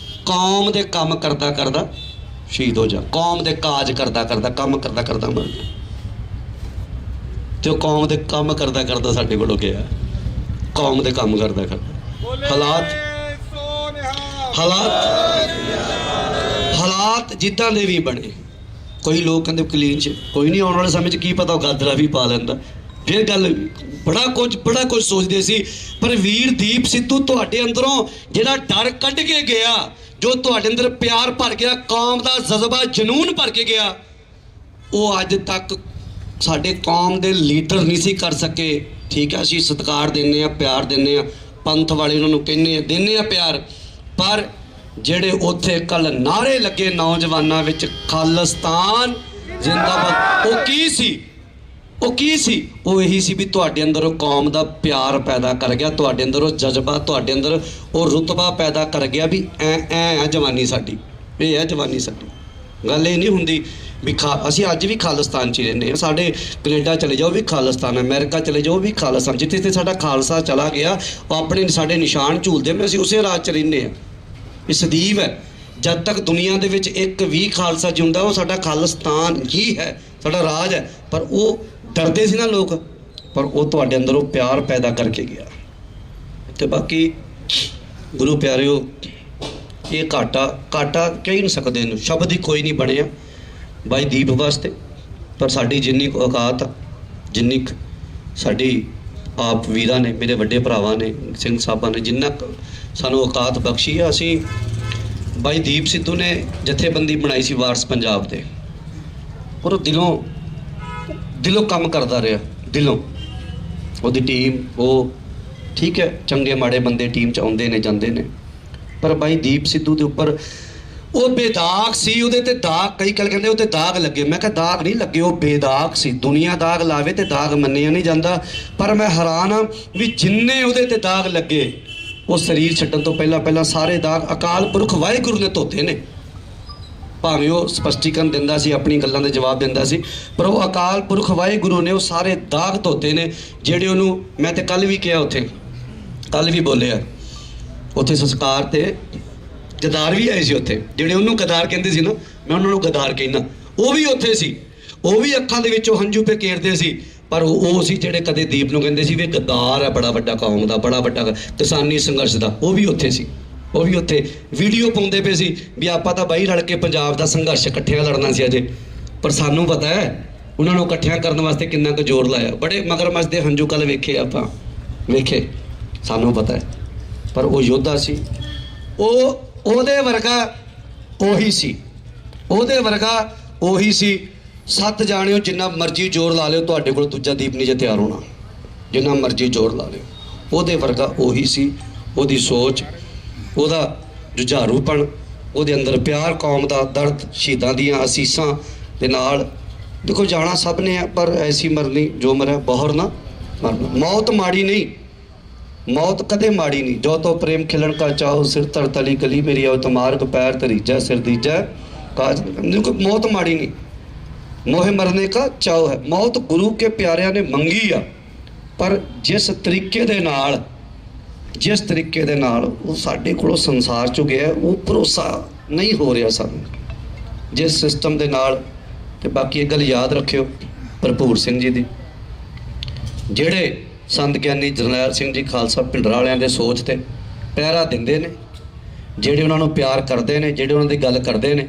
ਕੌਮ ਦੇ ਕੰਮ ਕਰਦਾ ਸ਼ਹੀਦ ਹੋ ਜਾ, ਕੌਮ ਦੇ ਕਾਜ ਕਰਦਾ ਕੰਮ ਕਰਦਾ ਮਰ ਜਾ। ਤੇ ਉਹ ਕੌਮ ਦੇ ਕੰਮ ਕਰਦਾ ਸਾਡੇ ਕੋਲੋਂ ਗਿਆ, ਕੌਮ ਦੇ ਕੰਮ ਕਰਦਾ ਹਾਲਾਤ ਜਿੱਦਾਂ ਦੇ ਵੀ ਬਣੇ। ਕੋਈ ਲੋਕ ਕਹਿੰਦੇ ਕਲੀਨ ਚ, ਕੋਈ ਨਹੀਂ, ਆਉਣ ਵਾਲੇ ਸਮੇਂ 'ਚ ਕੀ ਪਤਾ ਉਹ ਗਾਦਰਾ ਵੀ ਪਾ ਲੈਂਦਾ। ਫਿਰ ਗੱਲ ਬੜਾ ਕੁਝ ਸੋਚਦੇ ਸੀ। ਪਰ ਵੀਰ ਦੀਪ ਸਿੱਧੂ ਤੁਹਾਡੇ ਅੰਦਰੋਂ ਜਿਹੜਾ ਡਰ ਕੱਢ ਕੇ ਗਿਆ, ਜੋ ਤੁਹਾਡੇ ਅੰਦਰ ਪਿਆਰ ਭਰ ਗਿਆ, ਕੌਮ ਦਾ ਜਜ਼ਬਾ ਜਨੂਨ ਭਰ ਕੇ ਗਿਆ, ਉਹ ਅੱਜ ਤੱਕ ਸਾਡੇ ਕੌਮ ਦੇ ਲੀਡਰ ਨਹੀਂ ਸੀ ਕਰ ਸਕੇ। ਠੀਕ ਹੈ, ਅਸੀਂ ਸਤਿਕਾਰ ਦਿੰਦੇ ਹਾਂ, ਪਿਆਰ ਦਿੰਦੇ ਹਾਂ, ਪੰਥ ਵਾਲੇ ਉਹਨਾਂ ਨੂੰ ਦਿੰਦੇ ਹਾਂ ਪਿਆਰ, ਪਰ ਜਿਹੜੇ ਉੱਥੇ ਕੱਲ ਨਾਅਰੇ ਲੱਗੇ ਨੌਜਵਾਨਾਂ ਵਿੱਚ, ਖਾਲਿਸਤਾਨ ਜ਼ਿੰਦਾਬਾਦ, ਉਹ ਕੀ ਸੀ? ਉਹ ਇਹੀ ਸੀ ਵੀ ਤੁਹਾਡੇ ਅੰਦਰ ਉਹ ਕੌਮ ਦਾ ਪਿਆਰ ਪੈਦਾ ਕਰ ਗਿਆ, ਤੁਹਾਡੇ ਅੰਦਰ ਉਹ ਜਜ਼ਬਾ, ਤੁਹਾਡੇ ਅੰਦਰ ਉਹ ਰੁਤਬਾ ਪੈਦਾ ਕਰ ਗਿਆ ਵੀ ਐ ਜਵਾਨੀ ਸਾਡੀ, ਇਹ ਹੈ ਜਵਾਨੀ ਸਾਡੀ। ਗੱਲ ਇਹ ਨਹੀਂ ਹੁੰਦੀ ਵੀ ਅਸੀਂ ਅੱਜ ਵੀ ਖਾਲਿਸਤਾਨ 'ਚ ਹੀ ਰਹਿੰਦੇ ਹਾਂ। ਸਾਡੇ ਕੈਨੇਡਾ ਚਲੇ ਜਾਓ ਵੀ ਖਾਲਿਸਤਾਨ, ਅਮਰੀਕਾ ਚਲੇ ਜਾਓ ਵੀ ਖਾਲਿਸਤਾਨ, ਜਿੱਥੇ ਸਾਡਾ ਖਾਲਸਾ ਚਲਾ ਗਿਆ ਉਹ ਆਪਣੇ ਸਾਡੇ ਨਿਸ਼ਾਨ ਝੂਲਦੇ ਮੈਂ, ਅਸੀਂ ਉਸੇ ਰਾਜ 'ਚ ਰਹਿੰਦੇ ਹਾਂ। ਇਹ ਸਦੀਵ ਹੈ, ਜਦ ਤੱਕ ਦੁਨੀਆ ਦੇ ਵਿੱਚ ਇੱਕ ਵੀ ਖਾਲਸਾ ਜਿਉਂਦਾ ਉਹ ਸਾਡਾ ਖਾਲਿਸਤਾਨ ਹੀ ਹੈ, ਸਾਡਾ ਰਾਜ ਹੈ। ਪਰ ਉਹ ਡਰਦੇ ਸੀ ਨਾ ਲੋਕ, ਪਰ ਉਹ ਤੁਹਾਡੇ ਅੰਦਰ ਉਹ ਪਿਆਰ ਪੈਦਾ ਕਰਕੇ ਗਿਆ। ਤੇ ਬਾਕੀ ਗੁਰੂ ਪਿਆਰਿਓ, ਇਹ ਘਾਟਾ ਕਹਿ ਨਹੀਂ ਸਕਦੇ ਇਹਨੂੰ, ਸ਼ਬਦ ਹੀ ਕੋਈ ਨਹੀਂ ਬਣਿਆ ਬਾਈ ਦੀਪ ਵਾਸਤੇ। ਪਰ ਸਾਡੀ ਜਿੰਨੀ ਕੁ ਔਕਾਤ ਆ, ਜਿੰਨੀ ਕੁ ਸਾਡੀ ਆਪ ਵੀਰਾਂ ਨੇ, ਮੇਰੇ ਵੱਡੇ ਭਰਾਵਾਂ ਨੇ, ਸਿੰਘ ਸਾਹਿਬਾਂ ਨੇ ਜਿੰਨਾ ਸਾਨੂੰ ਔਕਾਤ ਬਖਸ਼ੀ ਆ, ਅਸੀਂ ਬਾਈ ਦੀਪ ਸਿੱਧੂ ਨੇ ਜਥੇਬੰਦੀ ਬਣਾਈ ਸੀ ਵਾਰਸ ਪੰਜਾਬ ਦੇ, ਔਰ ਉਹ ਦਿਲੋਂ ਕੰਮ ਕਰਦਾ ਰਿਹਾ, ਦਿਲੋਂ। ਉਹਦੀ ਟੀਮ, ਉਹ ਠੀਕ ਹੈ, ਚੰਗੇ ਮਾੜੇ ਬੰਦੇ ਟੀਮ 'ਚ ਆਉਂਦੇ ਨੇ ਜਾਂਦੇ ਨੇ, ਪਰ ਬਾਈ ਦੀਪ ਸਿੱਧੂ ਦੇ ਉੱਪਰ ਉਹ ਬੇਦਾਗ ਸੀ। ਉਹਦੇ ਤੇ ਦਾਗ, ਕਈ ਗੱਲ ਕਹਿੰਦੇ ਉਹ ਤੇ ਦਾਗ ਲੱਗੇ, ਮੈਂ ਕਿਹਾ ਦਾਗ ਨਹੀਂ ਲੱਗੇ, ਉਹ ਬੇਦਾਗ ਸੀ। ਦੁਨੀਆ ਦਾਗ ਲਾਵੇ ਤੇ ਦਾਗ ਮੰਨਿਆ ਨਹੀਂ ਜਾਂਦਾ, ਪਰ ਮੈਂ ਹੈਰਾਨ ਹਾਂ ਵੀ ਜਿੰਨੇ ਉਹਦੇ ਤੇ ਦਾਗ ਲੱਗੇ, ਉਹ ਸਰੀਰ ਛੱਡਣ ਤੋਂ ਪਹਿਲਾਂ ਸਾਰੇ ਦਾਗ ਅਕਾਲ ਪੁਰਖ ਵਾਹਿਗੁਰੂ ਨੇ ਧੋਤੇ ਨੇ। ਭਾਵੇਂ ਉਹ ਸਪਸ਼ਟੀਕਰਨ ਦਿੰਦਾ ਸੀ, ਆਪਣੀ ਗੱਲਾਂ ਦੇ ਜਵਾਬ ਦਿੰਦਾ ਸੀ, ਪਰ ਉਹ ਅਕਾਲ ਪੁਰਖ ਵਾਹਿਗੁਰੂ ਨੇ ਉਹ ਸਾਰੇ ਦਾਗ ਧੋਤੇ ਨੇ ਜਿਹੜੇ ਉਹਨੂੰ, ਮੈਂ ਤੇ ਕੱਲ ਵੀ ਕਿਹਾ, ਉੱਥੇ ਕੱਲ ਵੀ ਬੋਲਿਆ, ਉੱਥੇ ਸੰਸਕਾਰ ਤੇ ਗਦਾਰ ਵੀ ਆਏ ਸੀ ਉੱਥੇ, ਜਿਹੜੇ ਉਹਨੂੰ ਗਦਾਰ ਕਹਿੰਦੇ ਸੀ ਨਾ, ਮੈਂ ਉਹਨਾਂ ਨੂੰ ਗਦਾਰ ਕਹਿੰਦਾ, ਉਹ ਵੀ ਉੱਥੇ ਸੀ। ਉਹ ਵੀ ਅੱਖਾਂ ਦੇ ਵਿੱਚੋਂ ਹੰਝੂ ਪੇਕੇਰਦੇ ਸੀ, ਪਰ ਉਹ ਸੀ ਜਿਹੜੇ ਕਦੇ ਦੀਪ ਨੂੰ ਕਹਿੰਦੇ ਸੀ ਵੀ ਗਦਾਰ ਹੈ, ਬੜਾ ਵੱਡਾ ਕੌਮ ਦਾ, ਬੜਾ ਵੱਡਾ ਕਿਸਾਨੀ ਸੰਘਰਸ਼ ਦਾ। ਉਹ ਵੀ ਉੱਥੇ ਸੀ, ਉਹ ਵੀ ਉੱਥੇ ਵੀਡੀਓ ਪਾਉਂਦੇ ਪਏ ਸੀ ਵੀ ਆਪਾਂ ਤਾਂ ਬਾਈ ਰਲ ਕੇ ਪੰਜਾਬ ਦਾ ਸੰਘਰਸ਼ ਇਕੱਠਿਆਂ ਲੜਨਾ ਸੀ ਅਜੇ, ਪਰ ਸਾਨੂੰ ਪਤਾ ਹੈ ਉਹਨਾਂ ਨੂੰ ਇਕੱਠਿਆਂ ਕਰਨ ਵਾਸਤੇ ਕਿੰਨਾ ਕੁ ਜ਼ੋਰ ਲਾਇਆ। ਬੜੇ ਮਗਰਮੱਛ ਦੇ ਹੰਝੂ ਕੱਲ ਵੇਖੇ ਆਪਾਂ, ਵੇਖੇ, ਸਾਨੂੰ ਪਤਾ ਹੈ, ਪਰ ਉਹ ਯੋਧਾ ਸੀ। ਉਹਦੇ ਵਰਗਾ ਉਹੀ ਸੀ, ਉਹਦੇ ਵਰਗਾ ਉਹੀ ਸੀ। 7 ਜਾਣਿਓ ਜਿੰਨਾ ਮਰਜ਼ੀ ਜ਼ੋਰ ਲਾ ਲਿਓ, ਤੁਹਾਡੇ ਕੋਲ ਦੂਜਾ ਦੀਪ ਨਹੀਂ ਜੇ ਤਿਆਰ ਹੋਣਾ, ਜਿੰਨਾ ਮਰਜ਼ੀ ਜ਼ੋਰ ਲਾ ਲਿਓ, ਉਹਦੇ ਵਰਗਾ ਉਹੀ ਸੀ। ਉਹਦੀ ਸੋਚ, ਉਹਦਾ ਜੁਝਾਰੂਪਣ, ਉਹਦੇ ਅੰਦਰ ਪਿਆਰ ਕੌਮ ਦਾ, ਦਰਦ ਸ਼ਹੀਦਾਂ ਦੀਆਂ ਅਸੀਸਾਂ ਦੇ ਨਾਲ। ਦੇਖੋ ਜਾਣਾ ਸਭ ਨੇ ਆ, ਪਰ ਐਸੀ ਮਰਨੀ ਜੋ ਮਰਿਆ ਬਹੁਰ ਨਾ ਮਰਨਾ। ਮੌਤ ਮਾੜੀ ਨਹੀਂ, ਮੌਤ ਕਦੇ ਮਾੜੀ ਨਹੀਂ। ਜੋ ਤੋ ਪ੍ਰੇਮ ਖਿਲਣ ਕਾ ਚਾਹੋ ਸਿਰ ਤਰ ਤਲੀ ਗਲੀ ਮੇਰੀ ਆਓ ਤਮਾਰਕ ਪੈਰ ਤਰੀਜਾ ਸਿਰ ਦੀਜਾ ਕਾਜ। ਮੌਤ ਮਾੜੀ ਨਹੀਂ, ਮੋਹੇ ਮਰਨੇ ਕਾ ਚਾਓ ਹੈ। ਮੌਤ ਗੁਰੂ ਕੇ ਪਿਆਰਿਆਂ ਨੇ ਮੰਗੀ ਆ, ਪਰ ਜਿਸ ਤਰੀਕੇ ਦੇ ਨਾਲ ਉਹ ਸਾਡੇ ਕੋਲੋਂ ਸੰਸਾਰ ਚੋਂ ਗਿਆ, ਉਹ ਭਰੋਸਾ ਨਹੀਂ ਹੋ ਰਿਹਾ ਸਾਨੂੰ ਜਿਸ ਸਿਸਟਮ ਦੇ ਨਾਲ। ਤੇ ਬਾਕੀ ਇਹ ਗੱਲ ਯਾਦ ਰੱਖਿਓ ਭਰਪੂਰ ਸਿੰਘ ਜੀ ਦੀ, ਜਿਹੜੇ ਸੰਤ ਗਿਆਨੀ ਜਰਨੈਲ ਸਿੰਘ ਜੀ ਖਾਲਸਾ ਭਿੰਡਰਾਂ ਵਾਲਿਆਂ ਦੇ ਸੋਚ ਤੇ ਪਹਿਰਾ ਦਿੰਦੇ ਨੇ, ਜਿਹੜੇ ਉਹਨਾਂ ਨੂੰ ਪਿਆਰ ਕਰਦੇ ਨੇ, ਜਿਹੜੇ ਉਹਨਾਂ ਦੀ ਗੱਲ ਕਰਦੇ ਨੇ,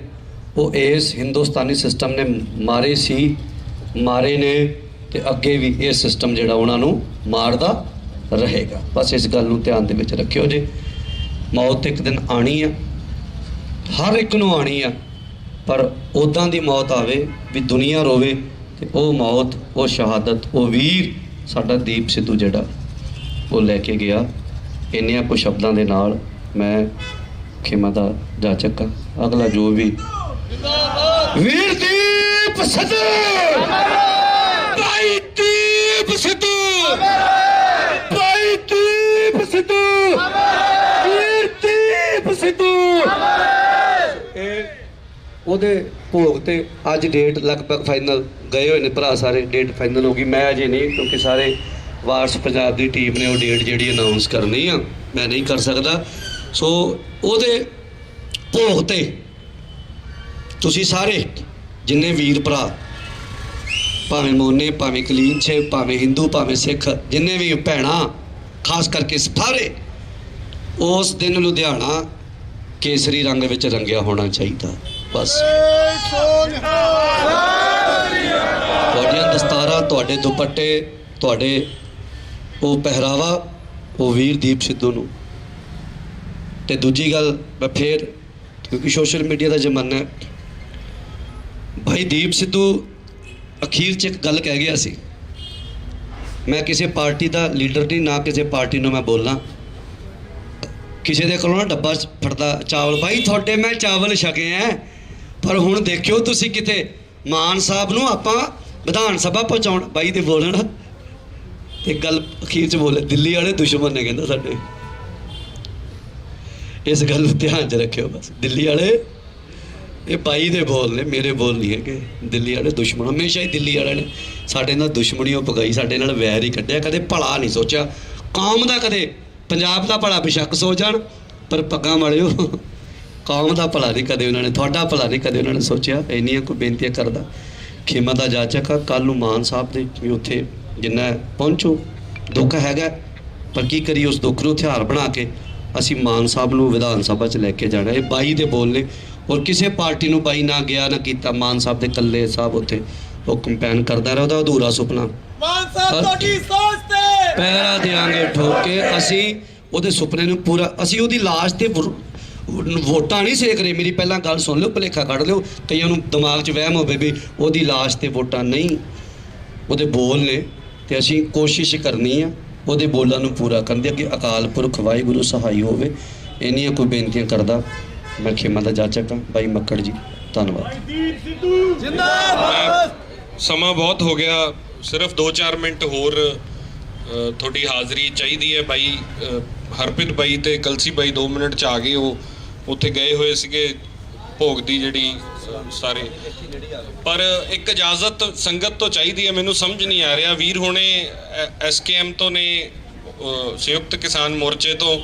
ਉਹ ਇਸ ਹਿੰਦੁਸਤਾਨੀ ਸਿਸਟਮ ਨੇ ਮਾਰੇ ਨੇ, ਤੇ ਅੱਗੇ ਵੀ ਇਹ ਸਿਸਟਮ ਜਿਹੜਾ ਉਹਨਾਂ ਨੂੰ ਮਾਰਦਾ ਰਹੇਗਾ। ਬਸ ਇਸ ਗੱਲ ਨੂੰ ਧਿਆਨ ਦੇ ਵਿੱਚ ਰੱਖਿਓ ਜੀ। ਮੌਤ ਇੱਕ ਦਿਨ ਆਣੀ ਆ, ਹਰ ਇੱਕ ਨੂੰ ਆਣੀ ਆ, ਪਰ ਉੱਦਾਂ ਦੀ ਮੌਤ ਆਵੇ ਵੀ ਦੁਨੀਆ ਰੋਵੇ, ਤੇ ਉਹ ਮੌਤ, ਉਹ ਸ਼ਹਾਦਤ, ਉਹ ਵੀਰ ਸਾਡਾ ਦੀਪ ਸਿੱਧੂ ਜਿਹੜਾ ਉਹ ਲੈ ਕੇ ਗਿਆ। ਇੰਨਿਆਂ ਕੁ ਸ਼ਬਦਾਂ ਦੇ ਨਾਲ ਮੈਂ ਖਿਮਾ ਦਾ ਜਾਚਕ ਹਾਂ। ਅਗਲਾ ਜੋ ਵੀ ਵੀਰ ਦੀਪ ਸਿੱਧੂ, ਭਾਈ ਦੀਪ ਸਿੱਧੂ, ਭਾਈ ਦੀਪ ਸਿੱਧੂ, ਵੀਰ ਦੀਪ ਸਿੱਧੂ। ਉਹਦੇ ਭੋਗ ਤੇ ਅੱਜ ਡੇਟ ਲਗਭਗ ਫਾਈਨਲ ਗਏ ਹੋਏ ਨੇ ਭਰਾ ਸਾਰੇ, ਡੇਟ ਫਾਈਨਲ ਹੋ ਗਈ। ਮੈਂ ਅਜੇ ਨਹੀਂ, ਕਿਉਂਕਿ ਸਾਰੇ ਵਾਰਸ ਪੰਜਾਬ ਦੀ ਟੀਮ ਨੇ ਉਹ ਡੇਟ ਜਿਹੜੀ ਅਨਾਉਂਸ ਕਰਨੀ ਆ, ਮੈਂ ਨਹੀਂ ਕਰ ਸਕਦਾ। ਸੋ ਉਹਦੇ ਭੋਗ ਤੇ ਤੁਸੀਂ ਸਾਰੇ ਜਿੰਨੇ ਵੀਰ ਭਰਾ, ਭਾਵੇਂ ਮੋਨੇ, ਭਾਵੇਂ ਕਲੀਨਛੇ, ਭਾਵੇਂ ਹਿੰਦੂ, ਭਾਵੇਂ ਸਿੱਖ, ਜਿੰਨੇ ਵੀ ਭੈਣਾਂ, ਖਾਸ ਕਰਕੇ ਸਾਰੇ, ਉਸ ਦਿਨ ਲੁਧਿਆਣਾ ਕੇਸਰੀ ਰੰਗ ਵਿੱਚ ਰੰਗਿਆ ਹੋਣਾ ਚਾਹੀਦਾ। ਬਸ ਤੁਹਾਡੀਆਂ ਦਸਤਾਰਾਂ, ਤੁਹਾਡੇ ਦੁਪੱਟੇ, ਤੁਹਾਡੇ ਉਹ ਪਹਿਰਾਵਾ, ਉਹ ਵੀਰ ਦੀਪ ਸਿੱਧੂ ਨੂੰ। ਤੇ ਦੂਜੀ ਗੱਲ, ਮੈਂ ਫੇਰ, ਕਿਉਂਕਿ ਸੋਸ਼ਲ ਮੀਡੀਆ ਦਾ ਜ਼ਮਾਨਾ ਹੈ, ਭਾਈ ਦੀਪ ਸਿੱਧੂ ਅਖੀਰ 'ਚ ਇੱਕ ਗੱਲ ਕਹਿ ਗਿਆ ਸੀ, ਮੈਂ ਕਿਸੇ ਪਾਰਟੀ ਦਾ ਲੀਡਰ ਨਹੀਂ, ਨਾ ਕਿਸੇ ਪਾਰਟੀ ਨੂੰ ਮੈਂ ਬੋਲਾਂ, ਕਿਸੇ ਦੇ ਕੋਲੋਂ ਨਾ ਡੱਬਾ ਫੜਦਾ ਚਾਵਲ, ਭਾਈ ਤੁਹਾਡੇ ਮੈਂ ਚਾਵਲ ਛਕੇ ਹੈ, ਪਰ ਹੁਣ ਦੇਖਿਓ ਤੁਸੀਂ ਕਿਤੇ ਮਾਨ ਸਾਹਿਬ ਨੂੰ ਆਪਾਂ ਵਿਧਾਨ ਸਭਾ ਪਹੁੰਚਾਉਣ, ਬਾਈ ਦੇ ਬੋਲਣ ਤੇ ਗੱਲ ਅਖੀਰ 'ਚ ਬੋਲੇ, ਦਿੱਲੀ ਵਾਲੇ ਦੁਸ਼ਮਣ ਨੇ ਕਹਿੰਦਾ ਸਾਡੇ। ਇਸ ਗੱਲ ਨੂੰ ਧਿਆਨ 'ਚ ਰੱਖਿਓ ਬਸ। ਦਿੱਲੀ ਵਾਲੇ, ਇਹ ਬਾਈ ਦੇ ਬੋਲ ਨੇ, ਮੇਰੇ ਬੋਲ ਨਹੀਂ ਹੈਗੇ। ਦਿੱਲੀ ਵਾਲੇ ਦੁਸ਼ਮਣ, ਹਮੇਸ਼ਾ ਹੀ ਦਿੱਲੀ ਵਾਲਿਆਂ ਨੇ ਸਾਡੇ ਨਾਲ ਦੁਸ਼ਮਣੀ ਉਹ ਪਕਾਈ, ਸਾਡੇ ਨਾਲ ਵੈਰ ਹੀ ਕੱਢਿਆ, ਕਦੇ ਭਲਾ ਨਹੀਂ ਸੋਚਿਆ ਕੌਮ ਦਾ, ਕਦੇ ਪੰਜਾਬ ਦਾ ਭਲਾ ਬੇਸ਼ੱਕ ਸੋਚ ਜਾਣ, ਪਰ ਪੱਗਾਂ ਵਾਲਿਓ ਕੌਮ ਦਾ ਭਲਾ ਨਹੀਂ ਕਦੇ ਉਹਨਾਂ ਨੇ, ਤੁਹਾਡਾ ਭਲਾ ਨਹੀਂ ਕਦੇ ਉਹਨਾਂ ਨੇ ਸੋਚਿਆ। ਇੰਨੀਆਂ ਕੋਈ ਬੇਨਤੀਆਂ ਕਰਦਾ। ਖੇਮਾ ਦਾ ਜਾਚਕ ਆ, ਕੱਲ੍ਹ ਨੂੰ ਮਾਨ ਸਾਹਿਬ ਦੇ ਵੀ ਉੱਥੇ ਜਿੰਨਾ ਪਹੁੰਚੋ, ਦੁੱਖ ਹੈਗਾ, ਪਰ ਕੀ ਕਰੀਏ, ਉਸ ਦੁੱਖ ਨੂੰ ਹਥਿਆਰ ਬਣਾ ਕੇ ਅਸੀਂ ਮਾਨ ਸਾਹਿਬ ਨੂੰ ਵਿਧਾਨ ਸਭਾ 'ਚ ਲੈ ਕੇ ਜਾਣਾ। ਇਹ ਬਾਈ ਦੇ ਬੋਲ ਨੇ, ਔਰ ਕਿਸੇ ਪਾਰਟੀ ਨੂੰ ਬਾਈ ਨਾ ਗਿਆ ਨਾ ਕੀਤਾ। ਮਾਨ ਸਾਹਿਬ ਦੇ ਇਕੱਲੇ ਸਾਹਿਬ ਉੱਥੇ ਉਹ ਕੰਪੇਨ ਕਰਦਾ ਰਿਹਾ, ਉਹਦਾ ਅਧੂਰਾ ਸੁਪਨਾ। ਮਾਨ ਸਾਹਿਬ ਤੁਹਾਡੀ ਸੋਚ ਤੇ ਪਹਿਰਾ ਦਿਆਂਗੇ ਠੋਕ ਕੇ, ਅਸੀਂ ਉਹਦੇ ਸੁਪਨੇ ਨੂੰ ਪੂਰਾ, ਅਸੀਂ ਉਹਦੀ ਲਾਸ਼ ਤੇ ਵੋਟਾਂ ਨਹੀਂ ਸੇਕ ਰਹੇ। ਮੇਰੀ ਪਹਿਲਾਂ ਗੱਲ ਸੁਣ ਲਿਓ, ਭੁਲੇਖਾ ਕੱਢ ਲਿਓ, ਕਈਆਂ ਨੂੰ ਦਿਮਾਗ 'ਚ ਵਹਿਮ ਹੋਵੇ ਵੀ ਉਹਦੀ ਲਾਸ਼ ਤੇ ਵੋਟਾਂ ਨਹੀਂ। ਉਹਦੇ ਬੋਲ ਨੇ, ਤੇ ਅਸੀਂ ਕੋਸ਼ਿਸ਼ ਕਰਨੀ ਆ ਉਹਦੇ ਬੋਲਾਂ ਨੂੰ ਪੂਰਾ ਕਰਨ ਦੀ। ਅੱਗੇ ਅਕਾਲ ਪੁਰਖ ਵਾਹਿਗੁਰੂ ਸਹਾਈ ਹੋਵੇ। ਇੰਨੀਆਂ ਕੋਈ ਬੇਨਤੀਆਂ ਕਰਦਾ ਮੈਂ ਖੇਮਾ ਦਾ ਜਾਚਕ ਹਾਂ। ਬਾਈ ਮੱਕੜ ਜੀ ਧੰਨਵਾਦ। ਸਮਾਂ ਬਹੁਤ ਹੋ ਗਿਆ, ਸਿਰਫ 2-4 ਮਿੰਟ ਹੋਰ ਤੁਹਾਡੀ ਹਾਜ਼ਰੀ ਚਾਹੀਦੀ ਹੈ। ਬਾਈ ਹਰਪ੍ਰੀਤ ਬਾਈ ਤੇ ਕਲਸੀ ਬਾਈ 2 ਮਿੰਟ 'ਚ ਆ ਗਏ। ਉਹ ਉੱਥੇ ਗਏ ਹੋਏ ਸੀਗੇ ਭੋਗ ਦੀ ਜਿਹੜੀ ਸਾਰੇ, ਪਰ ਇੱਕ ਇਜਾਜ਼ਤ ਸੰਗਤ ਤੋਂ ਚਾਹੀਦੀ ਹੈ। ਮੈਨੂੰ ਸਮਝ ਨਹੀਂ ਆ ਰਿਹਾ, ਵੀਰ ਹੁਣੇ SKM ਤੋਂ ਨੇ, ਸੰਯੁਕਤ ਕਿਸਾਨ ਮੋਰਚੇ ਤੋਂ,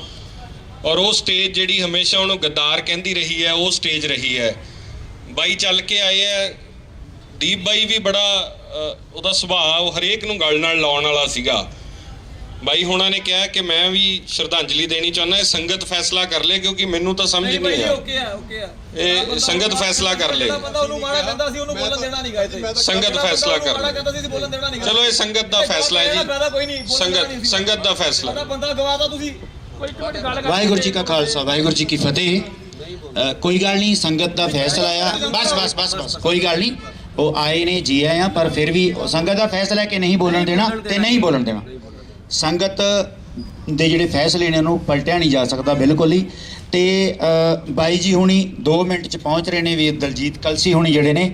ਔਰ ਉਹ ਸਟੇਜ ਜਿਹੜੀ ਹਮੇਸ਼ਾ ਉਹਨੂੰ ਗੱਦਾਰ ਕਹਿੰਦੀ ਰਹੀ ਹੈ ਉਹ ਸਟੇਜ ਰਹੀ ਹੈ। ਬਾਈ ਚੱਲ ਕੇ ਆਏ ਹੈ। ਦੀਪ ਬਾਈ ਵੀ ਬੜਾ ਉਹਦਾ ਸੁਭਾਅ ਉਹ ਹਰੇਕ ਨੂੰ ਗੱਲ ਨਾਲ ਲਾਉਣ ਵਾਲਾ ਸੀਗਾ। ਬਾਈ ਹੁਣਾਂ ਨੇ ਕਿਹਾ ਕਿ ਮੈਂ ਵੀ ਸ਼ਰਧਾਂਜਲੀ ਦੇਣੀ ਚਾਹੁੰਦਾ। ਇਹ ਸੰਗਤ ਫੈਸਲਾ ਕਰ ਲੇ, ਕਿਉਂਕਿ ਮੈਨੂੰ ਤਾਂ ਸਮਝ ਨਹੀਂ ਆਇਆ। ਇਹ ਸੰਗਤ ਫੈਸਲਾ ਕਰ ਲੇ, ਸੰਗਤ ਫੈਸਲਾ ਕਰ ਲੇ। ਚਲੋ ਇਹ ਸੰਗਤ ਦਾ ਫੈਸਲਾ ਹੈ ਜੀ, ਸੰਗਤ ਦਾ ਫੈਸਲਾ। ਵਾਹਿਗੁਰੂ ਜੀ ਕਾ ਖਾਲਸਾ ਵਾਹਿਗੁਰੂ ਜੀ ਕੀ ਫਤਿਹ। ਕੋਈ ਗੱਲ ਨਹੀਂ, ਸੰਗਤ ਦਾ ਫੈਸਲਾ ਆ। ਬਸ ਕੋਈ ਗੱਲ ਨਹੀਂ, ਉਹ ਆਏ ਨੇ ਜੀ ਆਏ ਆ, ਪਰ ਫਿਰ ਵੀ ਸੰਗਤ ਦਾ ਫੈਸਲਾ ਹੈ ਕਿ ਨਹੀਂ ਬੋਲਣ ਦੇਣਾ ਤੇ ਨਹੀਂ ਬੋਲਣ ਦੇਣਾ। ਸੰਗਤ ਦੇ ਜਿਹੜੇ ਫੈਸਲੇ ਨੇ ਉਹਨੂੰ ਪਲਟਿਆ ਨਹੀਂ ਜਾ ਸਕਦਾ ਬਿਲਕੁਲ ਹੀ। ਤੇ ਬਾਈ ਜੀ ਹੁਣੀ 2 ਮਿੰਟ 'ਚ ਪਹੁੰਚ ਰਹੇ ਨੇ। ਵੀਰ ਦਲਜੀਤ ਕਲਸੀ ਹੁਣੀ ਜਿਹੜੇ ਨੇ,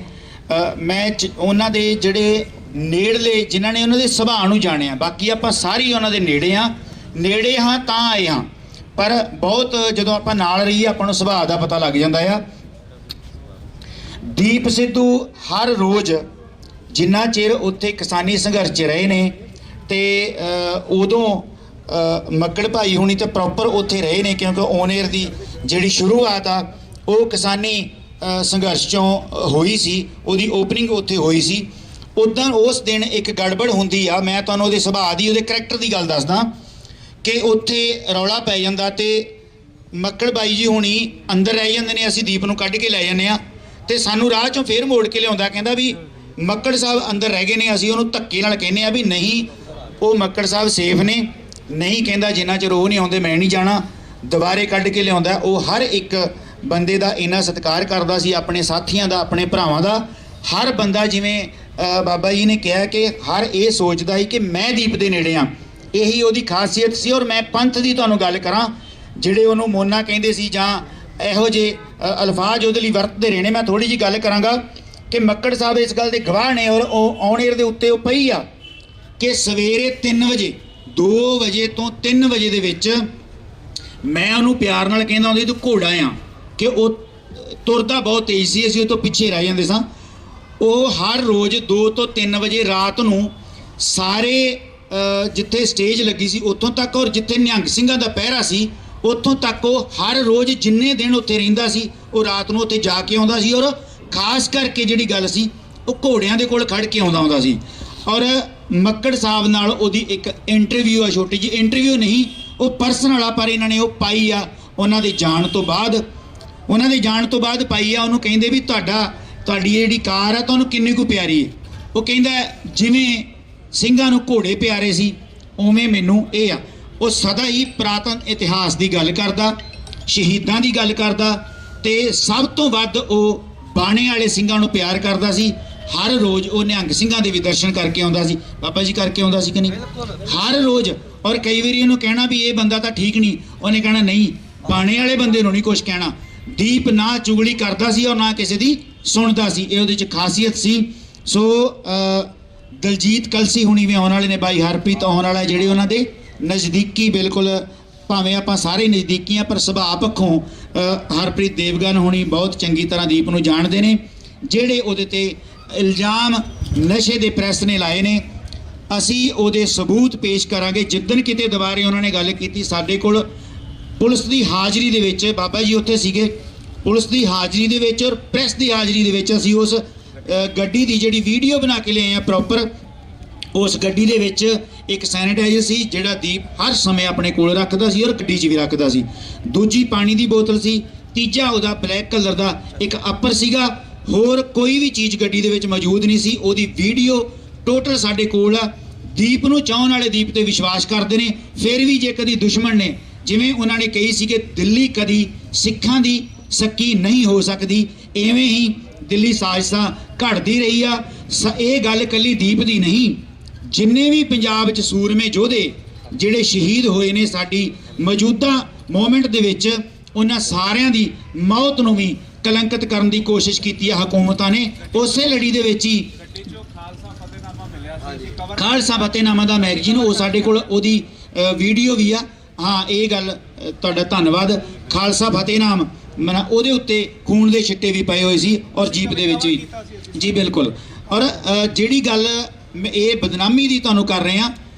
ਮੈਂ ਉਹਨਾਂ ਦੇ ਜਿਹੜੇ ਨੇੜਲੇ ਜਿਨ੍ਹਾਂ ਨੇ ਉਹਨਾਂ ਦੇ ਸੁਭਾਅ ਨੂੰ ਜਾਣਿਆ, ਬਾਕੀ ਆਪਾਂ ਸਾਰੇ ਉਹਨਾਂ ਦੇ ਨੇੜੇ ਹਾਂ ਤਾਂ ਆਏ ਹਾਂ, ਪਰ ਬਹੁਤ ਜਦੋਂ ਆਪਾਂ ਨਾਲ ਰਹੀਏ ਆਪਾਂ ਨੂੰ ਸੁਭਾਅ ਦਾ ਪਤਾ ਲੱਗ ਜਾਂਦਾ ਆ। ਦੀਪ ਸਿੱਧੂ ਹਰ ਰੋਜ਼ ਜਿੰਨਾ ਚਿਰ ਉੱਥੇ ਕਿਸਾਨੀ ਸੰਘਰਸ਼ 'ਚ ਰਹੇ ਨੇ ਤੇ ਉਦੋਂ ਮੱਕੜ ਭਾਈ ਹੁਣੀ ਤੇ ਪ੍ਰੋਪਰ ਉੱਥੇ ਰਹੇ ਨੇ, ਕਿਉਂਕਿ ਓਨੇਰ ਦੀ ਜਿਹੜੀ ਸ਼ੁਰੂਆਤ ਆ ਉਹ ਕਿਸਾਨੀ ਸੰਘਰਸ਼ 'ਚੋਂ ਹੋਈ ਸੀ, ਉਹਦੀ ਓਪਨਿੰਗ ਉੱਥੇ ਹੋਈ ਸੀ। ਉੱਦਾਂ ਉਸ ਦਿਨ ਇੱਕ ਗੜਬੜ ਹੁੰਦੀ ਆ। ਮੈਂ ਤੁਹਾਨੂੰ ਉਹਦੇ ਸੁਭਾਅ ਦੀ, ਉਹਦੇ ਕਰੈਕਟਰ ਦੀ ਗੱਲ ਦੱਸਦਾ ਕਿ ਉੱਥੇ ਰੌਲਾ ਪੈ ਜਾਂਦਾ ਤੇ ਮੱਕੜ ਬਾਈ ਜੀ ਹੁਣੀ ਅੰਦਰ ਰਹਿ ਜਾਂਦੇ ਨੇ, ਅਸੀਂ ਦੀਪ ਨੂੰ ਕੱਢ ਕੇ ਲੈ ਜਾਂਦੇ ਆ ਤੇ ਸਾਨੂੰ ਰਾਹ 'ਚੋਂ ਫੇਰ ਮੋੜ ਕੇ ਲਿਆਉਂਦਾ, ਕਹਿੰਦਾ ਵੀ ਮੱਕੜ ਸਾਹਿਬ ਅੰਦਰ ਰਹਿ ਗਏ ਨੇ। ਅਸੀਂ ਉਹਨੂੰ ਧੱਕੇ ਨਾਲ ਕਹਿੰਦੇ ਆ ਵੀ ਨਹੀਂ, ਉਹ ਮੱਕੜ ਸਾਹਿਬ ਸੇਫ ਨੇ। ਨਹੀਂ ਕਹਿੰਦਾ ਜਿੰਨਾ ਚਿਰ ਉਹ ਨਹੀਂ ਆਉਂਦੇ ਮੈਂ ਨਹੀਂ ਜਾਣਾ। ਦੁਬਾਰੇ ਕੱਢ ਕੇ ਲਿਆਉਂਦਾ। ਉਹ ਹਰ ਇੱਕ ਬੰਦੇ ਦਾ ਇੰਨਾ ਸਤਿਕਾਰ ਕਰਦਾ ਸੀ, ਆਪਣੇ ਸਾਥੀਆਂ ਦਾ, ਆਪਣੇ ਭਰਾਵਾਂ ਦਾ। ਹਰ ਬੰਦਾ ਜਿਵੇਂ ਬਾਬਾ ਜੀ ਨੇ ਕਿਹਾ ਕਿ ਹਰ ਇਹ ਸੋਚਦਾ ਸੀ ਕਿ ਮੈਂ ਦੀਪ ਦੇ ਨੇੜੇ ਆ। ਇਹੀ ਉਹਦੀ ਖਾਸੀਅਤ ਸੀ। ਔਰ ਮੈਂ ਪੰਥ ਦੀ ਤੁਹਾਨੂੰ ਗੱਲ ਕਰਾਂ, ਜਿਹੜੇ ਉਹਨੂੰ ਮੋਨਾ ਕਹਿੰਦੇ ਸੀ ਜਾਂ ਇਹੋ ਜਿਹੇ ਅਲਫਾਜ਼ ਉਹਦੇ ਲਈ ਵਰਤਦੇ ਰਹੇ ਨੇ, ਮੈਂ ਥੋੜ੍ਹੀ ਜਿਹੀ ਗੱਲ ਕਰਾਂਗਾ ਕਿ ਮੱਕੜ ਸਾਹਿਬ ਇਸ ਗੱਲ ਦੇ ਗਵਾਹ ਨੇ। ਔਰ ਉਹ ਔਨ ਏਅਰ ਦੇ ਉੱਤੇ ਉਹ ਪਈ ਆ ਕਿ ਸਵੇਰੇ 3 ਵਜੇ 2 ਵਜੇ ਤੋਂ 3 ਵਜੇ ਦੇ ਵਿੱਚ ਮੈਂ ਉਹਨੂੰ ਪਿਆਰ ਨਾਲ ਕਹਿੰਦਾ ਹੁੰਦੀ ਤੂੰ ਘੋੜਾ ਆ, ਕਿ ਉਹ ਤੁਰਦਾ ਬਹੁਤ ਤੇਜ਼ ਸੀ, ਅਸੀਂ ਉਹ ਤੋਂ ਪਿੱਛੇ ਰਹਿ ਜਾਂਦੇ ਸਾਂ। ਉਹ ਹਰ ਰੋਜ਼ 2 ਤੋਂ 3 ਵਜੇ ਰਾਤ ਨੂੰ ਸਾਰੇ ਜਿੱਥੇ ਸਟੇਜ ਲੱਗੀ ਸੀ ਉੱਥੋਂ ਤੱਕ, ਔਰ ਜਿੱਥੇ ਨਿਹੰਗ ਸਿੰਘਾਂ ਦਾ ਪਹਿਰਾ ਸੀ ਉੱਥੋਂ ਤੱਕ ਉਹ ਹਰ ਰੋਜ਼ ਜਿੰਨੇ ਦਿਨ ਉੱਥੇ ਰਹਿੰਦਾ ਸੀ ਉਹ ਰਾਤ ਨੂੰ ਉੱਥੇ ਜਾ ਕੇ ਆਉਂਦਾ ਸੀ। ਔਰ ਖਾਸ ਕਰਕੇ ਜਿਹੜੀ ਗੱਲ ਸੀ ਉਹ ਘੋੜਿਆਂ ਦੇ ਕੋਲ ਖੜ ਕੇ ਆਉਂਦਾ ਸੀ। ਔਰ ਮੱਕੜ ਸਾਹਿਬ ਨਾਲ ਉਹਦੀ ਇੱਕ ਇੰਟਰਵਿਊ ਆ, ਛੋਟੀ ਜਿਹੀ ਇੰਟਰਵਿਊ ਨਹੀਂ, ਉਹ ਪਰਸਨਲ ਆ, ਪਰ ਇਹਨਾਂ ਨੇ ਉਹ ਪਾਈ ਆ ਉਹਨਾਂ ਦੇ ਜਾਣ ਤੋਂ ਬਾਅਦ ਪਾਈ ਆ। ਉਹਨੂੰ ਕਹਿੰਦੇ ਵੀ ਤੁਹਾਡੀ ਜਿਹੜੀ ਕਾਰ ਆ ਤੁਹਾਨੂੰ ਕਿੰਨੀ ਕੁ ਪਿਆਰੀ ਹੈ? ਉਹ ਕਹਿੰਦਾ ਜਿਵੇਂ ਸਿੰਘਾਂ ਨੂੰ ਘੋੜੇ ਪਿਆਰੇ ਸੀ ਉਵੇਂ ਮੈਨੂੰ ਇਹ ਆ। ਉਹ ਸਦਾ ਹੀ ਪੁਰਾਤਨ ਇਤਿਹਾਸ ਦੀ ਗੱਲ ਕਰਦਾ, ਸ਼ਹੀਦਾਂ ਦੀ ਗੱਲ ਕਰਦਾ ਤੇ ਸਭ ਤੋਂ ਵੱਧ ਉਹ ਬਾਣੇ ਵਾਲੇ ਸਿੰਘਾਂ ਨੂੰ ਪਿਆਰ ਕਰਦਾ ਸੀ। ਹਰ ਰੋਜ਼ ਉਹ ਨਿਹੰਗ ਸਿੰਘਾਂ ਦੇ ਵੀ ਦਰਸ਼ਨ ਕਰਕੇ ਆਉਂਦਾ ਸੀ। ਬਾਬਾ ਜੀ ਕਰਕੇ ਆਉਂਦਾ ਸੀ ਕਿ ਨਹੀਂ? ਹਰ ਰੋਜ਼। ਔਰ ਕਈ ਵਾਰੀ ਇਹਨੂੰ ਕਹਿਣਾ ਵੀ ਇਹ ਬੰਦਾ ਤਾਂ ਠੀਕ ਨਹੀਂ, ਉਹਨੇ ਕਹਿਣਾ ਨਹੀਂ, ਬਾਣੇ ਵਾਲੇ ਬੰਦੇ ਨੂੰ ਨਹੀਂ ਕੁਛ ਕਹਿਣਾ। ਦੀਪ ਨਾ ਚੁਗਲੀ ਕਰਦਾ ਸੀ ਔਰ ਨਾ ਕਿਸੇ ਦੀ ਸੁਣਦਾ ਸੀ, ਇਹ ਉਹਦੇ 'ਚ ਖਾਸੀਅਤ ਸੀ। ਸੋ ਦਲਜੀਤ ਕਲਸੀ ਹੁਣੀ ਵੀ ਆਉਣ ਵਾਲੇ ਨੇ, ਬਾਈ ਹਰਪ੍ਰੀਤ ਆਉਣ ਵਾਲਾ, ਜਿਹੜੇ ਉਹਨਾਂ ਦੇ ਨਜ਼ਦੀਕੀ, ਬਿਲਕੁਲ ਭਾਵੇਂ ਆਪਾਂ ਸਾਰੇ ਨਜ਼ਦੀਕੀ ਆ ਪਰ ਸੁਭਾਅ ਪੱਖੋਂ ਹਰਪ੍ਰੀਤ ਦੇਵਗਨ ਹੁਣੀ ਬਹੁਤ ਚੰਗੀ ਤਰ੍ਹਾਂ ਦੀਪ ਨੂੰ ਜਾਣਦੇ ਨੇ। ਜਿਹੜੇ ਉਹਦੇ ਤੇ ਇਲਜ਼ਾਮ ਨਸ਼ੇ ਦੇ ਪ੍ਰੈਸ ਨੇ ਲਾਏ ਨੇ, ਅਸੀਂ ਉਹਦੇ ਸਬੂਤ ਪੇਸ਼ ਕਰਾਂਗੇ। ਜਿੱਦਣ ਕਿਤੇ ਦੁਬਾਰੇ ਉਹਨਾਂ ਨੇ ਗੱਲ ਕੀਤੀ, ਸਾਡੇ ਕੋਲ ਪੁਲਿਸ ਦੀ ਹਾਜ਼ਰੀ ਦੇ ਵਿੱਚ, ਬਾਬਾ ਜੀ ਉੱਥੇ ਸੀਗੇ, ਪੁਲਿਸ ਦੀ ਹਾਜ਼ਰੀ ਦੇ ਵਿੱਚ ਔਰ ਪ੍ਰੈਸ ਦੀ ਹਾਜ਼ਰੀ ਦੇ ਵਿੱਚ ਅਸੀਂ ਉਸ ਗੱਡੀ ਦੀ ਜਿਹੜੀ ਵੀਡੀਓ ਬਣਾ ਕੇ ਲਿਆਏ ਆ ਪ੍ਰੋਪਰ। ਉਸ ਗੱਡੀ ਦੇ ਵਿੱਚ ਇੱਕ ਸੈਨੀਟਾਈਜ਼ਰ ਸੀ ਜਿਹੜਾ ਦੀਪ ਹਰ ਸਮੇਂ ਆਪਣੇ ਕੋਲ ਰੱਖਦਾ ਸੀ ਔਰ ਗੱਡੀ 'ਚ ਵੀ ਰੱਖਦਾ ਸੀ। ਦੂਜੀ ਪਾਣੀ ਦੀ ਬੋਤਲ ਸੀ। ਤੀਜਾ ਉਹਦਾ ਬਲੈਕ ਕਲਰ ਦਾ ਇੱਕ ਅੱਪਰ ਸੀਗਾ। ਹੋਰ ਕੋਈ ਵੀ ਚੀਜ਼ ਗੱਡੀ ਦੇ ਵਿੱਚ ਮੌਜੂਦ ਨਹੀਂ ਸੀ। ਉਹਦੀ ਵੀਡੀਓ ਟੋਟਲ ਸਾਡੇ ਕੋਲ ਆ। ਦੀਪ ਨੂੰ ਚਾਹਣ ਵਾਲੇ ਦੀਪ ਤੇ ਵਿਸ਼ਵਾਸ ਕਰਦੇ ਨੇ। ਫਿਰ ਵੀ ਜੇ ਕਦੀ ਦੁਸ਼ਮਣ ਨੇ, ਜਿਵੇਂ ਉਹਨਾਂ ਨੇ ਕਹੀ ਸੀ ਕਿ ਦਿੱਲੀ ਕਦੀ ਸਿੱਖਾਂ ਦੀ ਸੱਕੀ ਨਹੀਂ ਹੋ ਸਕਦੀ, ਐਵੇਂ ਹੀ ਦਿੱਲੀ ਸਾਜ਼ਿਸ਼ਾਂ ਘੜਦੀ ਰਹੀ ਆ। ਇਹ ਗੱਲ ਇਕੱਲੀ ਦੀਪ ਦੀ ਨਹੀਂ, ਜਿੰਨੇ ਵੀ ਪੰਜਾਬ 'ਚ ਸੂਰਮੇ ਯੋਧੇ ਜਿਹੜੇ ਸ਼ਹੀਦ ਹੋਏ ਨੇ ਸਾਡੀ ਮੌਜੂਦਾ ਮੂਵਮੈਂਟ ਦੇ ਵਿੱਚ, ਉਹਨਾਂ ਸਾਰਿਆਂ ਦੀ ਮੌਤ ਨੂੰ ਵੀ ਕਲੰਕਿਤ ਕਰਨ ਦੀ ਕੋਸ਼ਿਸ਼ ਕੀਤੀ ਹੈ ਹਕੂਮਤਾਂ ਨੇ। ਉਸੇ ਲੜੀ ਦੇ ਵਿੱਚ ਹੀ ਖਾਲਸਾ ਫਤਿਹਨਾਮਾ ਦਾ ਮੈਗਜ਼ੀਨ, ਉਹ ਸਾਡੇ ਕੋਲ ਉਹਦੀ ਵੀਡੀਓ ਵੀ ਆ। ਹਾਂ, ਇਹ ਗੱਲ ਤੁਹਾਡਾ ਧੰਨਵਾਦ। ਖਾਲਸਾ ਫਤਿਹਨਾਮ ਉਹਦੇ ਉੱਤੇ ਖੂਨ ਦੇ ਛਿੱਟੇ ਵੀ ਪਏ ਹੋਏ ਸੀ ਔਰ ਜੀਪ ਦੇ ਵਿੱਚ ਵੀ। ਜੀ ਬਿਲਕੁਲ। ਔਰ ਜਿਹੜੀ ਗੱਲ ਇਹ ਬਦਨਾਮੀ ਦੀ ਤੁਹਾਨੂੰ ਕਰ ਰਹੇ ਹਾਂ,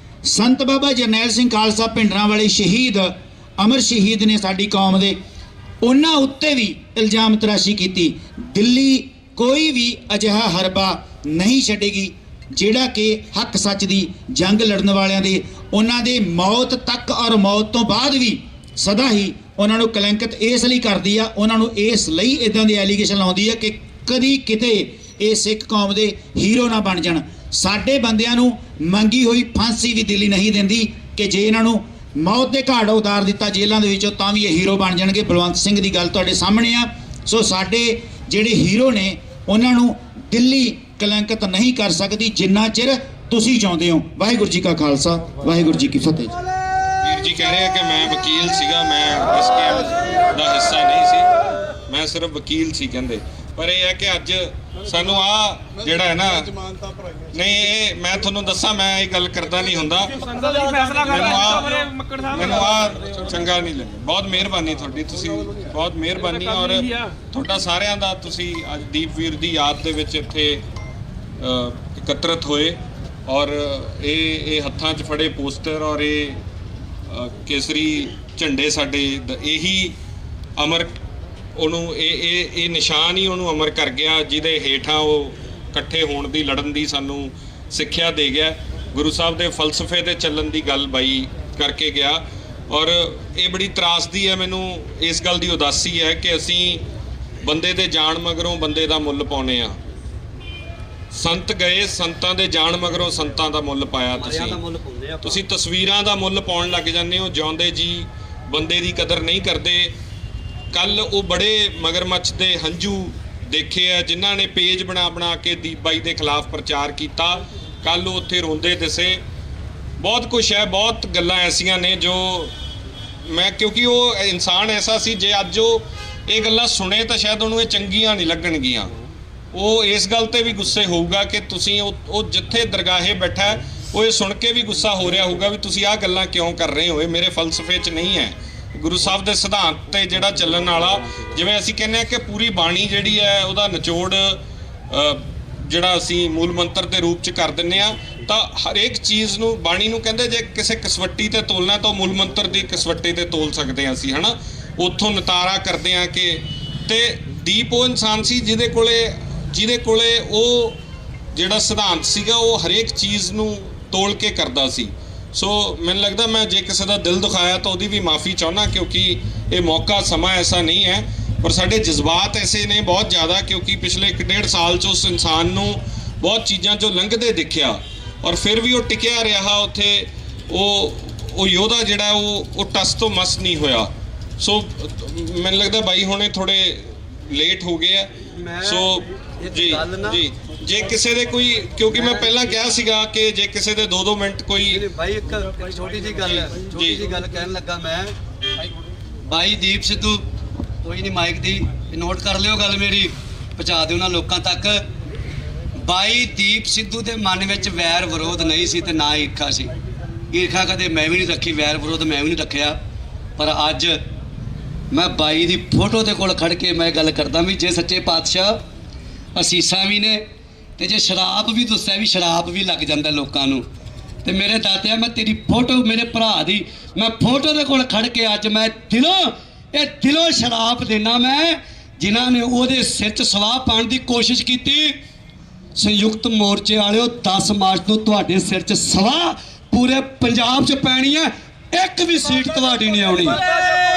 ਸੰਤ ਬਾਬਾ ਜਰਨੈਲ ਸਿੰਘ ਖਾਲਸਾ ਭਿੰਡਰਾਂ ਵਾਲੇ ਸ਼ਹੀਦ, ਅਮਰ ਸ਼ਹੀਦ ਨੇ ਸਾਡੀ ਕੌਮ ਦੇ, ਉਹਨਾਂ ਉੱਤੇ ਵੀ ਇਲਜ਼ਾਮ ਤਰਾਸ਼ੀ ਕੀਤੀ। ਦਿੱਲੀ ਕੋਈ ਵੀ ਅਜਿਹਾ ਹਰਬਾ ਨਹੀਂ ਛੱਡੇਗੀ ਜਿਹੜਾ ਕਿ ਹੱਕ ਸੱਚ ਦੀ ਜੰਗ ਲੜਨ ਵਾਲਿਆਂ ਦੇ, ਉਹਨਾਂ ਦੇ ਮੌਤ ਤੱਕ ਔਰ ਮੌਤ ਤੋਂ ਬਾਅਦ ਵੀ ਸਦਾ ਹੀ ਉਹਨਾਂ ਨੂੰ ਕਲੰਕਿਤ ਇਸ ਲਈ ਕਰਦੀ ਆ, ਉਹਨਾਂ ਨੂੰ ਇਸ ਲਈ ਇਦਾਂ ਦੇ ਐਲੀਗੇਸ਼ਨ ਲਾਉਂਦੀ ਆ ਕਿ ਕਦੀ ਕਿਤੇ ਇਹ ਸਿੱਖ ਕੌਮ ਦੇ ਹੀਰੋ ਨਾ ਬਣ ਜਾਣ। ਸਾਡੇ ਬੰਦਿਆਂ ਨੂੰ ਮੰਗੀ ਹੋਈ ਫਾਂਸੀ ਵੀ ਦਿੱਲੀ ਨਹੀਂ ਦਿੰਦੀ ਕਿ ਜੇ ਇਹਨਾਂ ਨੂੰ ਮੌਤ ਦੇ ਘਾਟ ਉਤਾਰ ਦਿੱਤਾ ਜੇਲ੍ਹਾਂ ਦੇ ਵਿੱਚੋਂ ਤਾਂ ਵੀ ਇਹ ਹੀਰੋ ਬਣ ਜਾਣਗੇ। ਬਲਵੰਤ ਸਿੰਘ ਦੀ ਗੱਲ ਤੁਹਾਡੇ ਸਾਹਮਣੇ ਆ। ਸੋ ਸਾਡੇ ਜਿਹੜੇ ਹੀਰੋ ਨੇ ਉਹਨਾਂ ਨੂੰ ਦਿੱਲੀ ਕਲੰਕਿਤ ਨਹੀਂ ਕਰ ਸਕਦੀ ਜਿੰਨਾ ਚਿਰ ਤੁਸੀਂ ਚਾਹੁੰਦੇ ਹੋ। ਵਾਹਿਗੁਰੂ ਜੀ ਕਾ ਖਾਲਸਾ, ਵਾਹਿਗੁਰੂ ਜੀ ਕੀ ਫਤਿਹ। ਵੀਰ ਜੀ ਕਹਿ ਰਹੇ ਆ ਕਿ ਮੈਂ ਵਕੀਲ ਸੀਗਾ, ਮੈਂ ਇਸ ਕੇਸ ਦਾ ਹਿੱਸਾ ਨਹੀਂ ਸੀ, ਮੈਂ ਸਿਰਫ ਵਕੀਲ ਸੀ ਕਹਿੰਦੇ। ਪਰ ਇਹ ਹੈ ਕਿ ਅੱਜ ਸਾਨੂੰ ਆ ਜਿਹੜਾ ਹੈ ਨਾ, ਨਹੀਂ ਇਹ ਮੈਂ ਤੁਹਾਨੂੰ ਦੱਸਾਂ, ਮੈਂ ਇਹ ਗੱਲ ਕਰਦਾ ਨਹੀਂ ਹੁੰਦਾ, ਮੈਨੂੰ ਆ ਚੰਗਾ ਨਹੀਂ ਲੱਗਿਆ। ਬਹੁਤ ਮਿਹਰਬਾਨੀ ਤੁਹਾਡੀ, ਤੁਸੀਂ ਬਹੁਤ ਮਿਹਰਬਾਨੀ। ਔਰ ਤੁਹਾਡਾ ਸਾਰਿਆਂ ਦਾ, ਤੁਸੀਂ ਅੱਜ ਦੀਪਵੀਰ ਦੀ ਯਾਦ ਦੇ ਵਿੱਚ ਇੱਥੇ ਇਕੱਤਰਤ ਹੋਏ ਔਰ ਇਹ ਹੱਥਾਂ 'ਚ ਫੜੇ ਪੋਸਟਰ ਔਰ ਇਹ ਕੇਸਰੀ ਝੰਡੇ ਸਾਡੇ, ਇਹੀ ਅਮਰ ਉਹਨੂੰ ਇਹ ਨਿਸ਼ਾਨ ਹੀ ਉਹਨੂੰ ਅਮਰ ਕਰ ਗਿਆ, ਜਿਹਦੇ ਹੇਠਾਂ ਉਹ ਇਕੱਠੇ ਹੋਣ ਦੀ, ਲੜਨ ਦੀ ਸਾਨੂੰ ਸਿੱਖਿਆ ਦੇ ਗਿਆ। ਗੁਰੂ ਸਾਹਿਬ ਦੇ ਫਲਸਫੇ ਤੇ ਚੱਲਣ ਦੀ ਗੱਲ ਬਾਈ ਕਰਕੇ ਗਿਆ। ਔਰ ਇਹ ਬੜੀ ਤਰਾਸਦੀ ਹੈ ਮੈਨੂੰ, ਇਸ ਗੱਲ ਦੀ ਉਦਾਸੀ ਹੈ ਕਿ ਅਸੀਂ ਬੰਦੇ ਦੇ ਜਾਣ ਮਗਰੋਂ ਬੰਦੇ ਦਾ ਮੁੱਲ ਪਾਉਨੇ ਆ। ਸੰਤ ਗਏ, ਸੰਤਾਂ ਦੇ ਜਾਣ ਮਗਰੋਂ ਸੰਤਾਂ ਦਾ ਮੁੱਲ ਪਾਇਆ। ਤੁਸੀਂ ਤਸਵੀਰਾਂ ਦਾ ਮੁੱਲ ਪਾਉਣ ਲੱਗ ਜਾਂਦੇ ਹੋ, ਜਿਉਂਦੇ ਜੀ ਬੰਦੇ ਦੀ ਕਦਰ ਨਹੀਂ ਕਰਦੇ। ਕੱਲ ਉਹ ਬੜੇ ਮਗਰਮੱਛ ਦੇ ਹੰਝੂ ਦੇਖੇ ਆ ਜਿਨ੍ਹਾਂ ਨੇ ਪੇਜ ਬਣਾ ਕੇ ਦੀਪ ਬਾਈ ਦੇ ਖਿਲਾਫ ਪ੍ਰਚਾਰ ਕੀਤਾ। ਕੱਲ ਉਹ ਉੱਥੇ ਰੋਂਦੇ ਦਿਸੇ। ਬਹੁਤ ਕੁਛ ਹੈ, ਬਹੁਤ ਗੱਲਾਂ ਐਸੀਆਂ ਨੇ ਜੋ ਮੈਂ, ਕਿਉਂਕਿ ਉਹ ਇਨਸਾਨ ਐਸਾ ਸੀ, ਜੇ ਅੱਜ ਉਹ ਇਹ ਗੱਲਾਂ ਸੁਣੇ ਤਾਂ ਸ਼ਾਇਦ ਉਹਨੂੰ ਇਹ ਚੰਗੀਆਂ ਨਹੀਂ ਲੱਗਣਗੀਆਂ। ਉਹ ਇਸ ਗੱਲ ਤੇ ਵੀ ਗੁੱਸੇ ਹੋਊਗਾ ਕਿ ਤੁਸੀਂ ਉਹ ਜਿੱਥੇ ਦਰਗਾਹੇ ਬੈਠਾ ਉਹ ਇਹ ਸੁਣ ਕੇ ਵੀ ਗੁੱਸਾ ਹੋ ਰਿਹਾ ਹੋਊਗਾ ਵੀ ਤੁਸੀਂ ਆਹ ਗੱਲਾਂ ਕਿਉਂ ਕਰ ਰਹੇ ਹੋ, ਇਹ ਮੇਰੇ ਫਲਸਫੇ 'ਚ ਨਹੀਂ ਹੈ। ਗੁਰੂ ਸਾਹਿਬ ਦੇ ਸਿਧਾਂਤ ਤੇ ਜਿਹੜਾ ਚੱਲਣ ਵਾਲਾ, ਜਿਵੇਂ ਅਸੀਂ ਕਹਿੰਦੇ ਆ ਕਿ ਪੂਰੀ ਬਾਣੀ ਜਿਹੜੀ ਹੈ ਉਹਦਾ ਨਿਚੋੜ ਜਿਹੜਾ ਅਸੀਂ ਮੂਲ ਮੰਤਰ ਦੇ ਰੂਪ 'ਚ ਕਰ ਦਿੰਦੇ ਆ, ਤਾਂ ਹਰੇਕ ਚੀਜ਼ ਨੂੰ, ਬਾਣੀ ਨੂੰ ਕਹਿੰਦੇ ਜੇ ਕਿਸੇ ਕਸਵੱਟੀ ਤੇ ਤੋਲਣਾ ਤਾਂ ਮੂਲ ਮੰਤਰ ਦੀ ਕਸਵੱਟੀ ਤੇ ਤੋਲ ਸਕਦੇ ਹਾਂ ਅਸੀਂ, ਹਨਾ। ਉੱਥੋਂ ਨਿਤਾਰਾ ਕਰਦੇ ਆ ਕਿ, ਤੇ ਦੀਪ ਉਹ ਇਨਸਾਨ ਸੀ ਜਿਹਦੇ ਕੋਲੇ ਉਹ ਜਿਹੜਾ ਸਿਧਾਂਤ ਸੀਗਾ ਉਹ ਹਰੇਕ ਚੀਜ਼ ਨੂੰ ਤੋਲ ਕੇ ਕਰਦਾ ਸੀ। ਸੋ ਮੈਨੂੰ ਲੱਗਦਾ ਮੈਂ ਜੇ ਕਿਸੇ ਦਾ ਦਿਲ ਦੁਖਾਇਆ ਤਾਂ ਉਹਦੀ ਵੀ ਮਾਫੀ ਚਾਹੁੰਦਾ, ਕਿਉਂਕਿ ਇਹ ਮੌਕਾ ਸਮਾਂ ਐਸਾ ਨਹੀਂ ਹੈ। ਪਰ ਸਾਡੇ ਜਜ਼ਬਾਤ ਐਸੇ ਨੇ ਬਹੁਤ ਜ਼ਿਆਦਾ, ਕਿਉਂਕਿ ਪਿਛਲੇ 1.5 ਸਾਲ 'ਚ ਉਸ ਇਨਸਾਨ ਨੂੰ ਬਹੁਤ ਚੀਜ਼ਾਂ 'ਚੋਂ ਲੰਘਦੇ ਦੇਖਿਆ ਔਰ ਫਿਰ ਵੀ ਉਹ ਟਿਕਿਆ ਰਿਹਾ ਉੱਥੇ। ਉਹ ਯੋਧਾ ਜਿਹੜਾ ਉਹ ਟਸ ਤੋਂ ਮਸ ਨਹੀਂ ਹੋਇਆ। ਸੋ ਮੈਨੂੰ ਲੱਗਦਾ ਬਾਈ ਹੁਣੇ ਥੋੜੇ ਲੇਟ ਹੋ ਗਏ ਆ। ਸੋ ਜੀ ਜੇ ਕਿਸੇ ਦੇ ਕੋਈ, ਕਿਉਂਕਿ ਮੈਂ ਪਹਿਲਾਂ ਕਿਹਾ ਸੀਗਾ ਕਿ ਜੇ ਕਿਸੇ ਦੇ 2-2 ਮਿੰਟ ਕੋਈ ਭਾਈ ਇੱਕ ਛੋਟੀ ਜੀ ਗੱਲ ਕਹਿਣ ਲੱਗਾ ਮੈਂ। ਭਾਈ ਦੀਪ ਸਿੱਧੂ, ਕੋਈ ਨਹੀਂ ਮਾਈਕ ਦੀ ਨੋਟ ਕਰ ਲਿਓ ਗੱਲ ਮੇਰੀ, ਪਹੁੰਚਾ ਦਿਓ ਉਹਨਾਂ ਲੋਕਾਂ ਤੱਕ। ਭਾਈ ਦੀਪ ਸਿੱਧੂ ਦੇ ਮਨ ਵਿੱਚ ਵੈਰ ਵਿਰੋਧ ਨਹੀਂ ਸੀ ਤੇ ਨਾ ਈਰਖਾ ਸੀ। ਈਰਖਾ ਕਦੇ ਮੈਂ ਵੀ ਨਹੀਂ ਰੱਖੀ, ਵੈਰ ਵਿਰੋਧ ਮੈਂ ਵੀ ਨਹੀਂ ਰੱਖਿਆ। ਪਰ ਅੱਜ ਮੈਂ ਬਾਈ ਦੀ ਫੋਟੋ ਦੇ ਕੋਲ ਖੜ ਕੇ ਮੈਂ ਗੱਲ ਕਰਦਾ ਵੀ ਜੇ ਸੱਚੇ ਪਾਤਸ਼ਾਹ ਅਸੀਸਾਂ ਵੀ ਨੇ ਤੇ ਜੇ ਸ਼ਰਾਬ ਵੀ ਦੱਸਿਆ ਵੀ ਸ਼ਰਾਬ ਵੀ ਲੱਗ ਜਾਂਦਾ ਲੋਕਾਂ ਨੂੰ, ਤੇ ਮੇਰੇ ਦਾਤਿਆ ਮੈਂ ਤੇਰੀ ਫੋਟੋ, ਮੇਰੇ ਭਰਾ ਦੀ ਮੈਂ ਫੋਟੋ ਦੇ ਕੋਲ ਖੜ ਕੇ ਅੱਜ ਮੈਂ ਦਿਲੋਂ ਸ਼ਰਾਬ ਦੇਣਾ ਮੈਂ, ਜਿਨ੍ਹਾਂ ਨੇ ਉਹਦੇ ਸਿਰ 'ਚ ਸਵਾਹ ਪਾਉਣ ਦੀ ਕੋਸ਼ਿਸ਼ ਕੀਤੀ। ਸੰਯੁਕਤ ਮੋਰਚੇ ਵਾਲਿਓ, 10 ਮਾਰਚ ਨੂੰ ਤੁਹਾਡੇ ਸਿਰ 'ਚ ਸਵਾਹ ਪੂਰੇ ਪੰਜਾਬ 'ਚ ਪੈਣੀ ਹੈ। ਇੱਕ ਵੀ ਸੀਟ ਤੁਹਾਡੀ ਨਹੀਂ ਆਉਣੀ,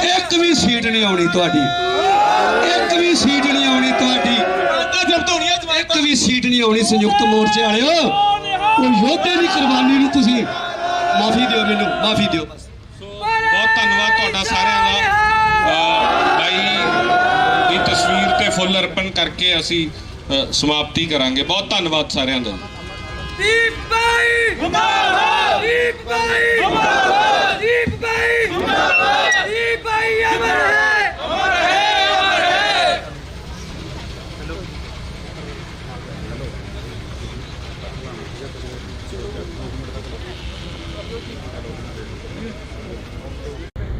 ਇੱਕ ਵੀ ਸੀਟ ਨਹੀਂ ਆਉਣੀ ਤੁਹਾਡੀ, ਇੱਕ ਵੀ ਸੀਟ ਨਹੀਂ ਆਉਣੀ ਤੁਹਾਡੀ, ਇੱਕ ਵੀ ਸੀਟ ਨਹੀਂ ਆਉਣੀ। ਸੰਯੁਕਤ ਮੋਰਚੇ ਵਾਲਿਓ, ਉਹ ਯੋਧੇ ਦੀ ਕੁਰਬਾਨੀ ਨੂੰ ਤੁਸੀਂ ਮਾਫੀ ਦਿਓ, ਮੈਨੂੰ ਮਾਫੀ ਦਿਓ। ਬਹੁਤ ਧੰਨਵਾਦ ਤੁਹਾਡਾ ਸਾਰਿਆਂ ਦਾ। ਬਾਈ ਦੀ ਤਸਵੀਰ ਤੇ ਫੁੱਲ ਅਰਪਣ ਕਰਕੇ ਅਸੀਂ ਸਮਾਪਤੀ ਕਰਾਂਗੇ। ਬਹੁਤ ਧੰਨਵਾਦ ਸਾਰਿਆਂ ਦਾ। ਦੀਪ ਬਾਈ ਜਿੰਦਾਬਾਦ ਦੀਪ ਬਾਈ ਜਿੰਦਾਬਾਦ ਦੀਪ ਬਾਈ ਜਿੰਦਾਬਾਦ ਦੀਪ ਬਾਈ ਅਮਰ ਹੈ ਅਮਰ ਹੈ ਅਮਰ ਹੈ।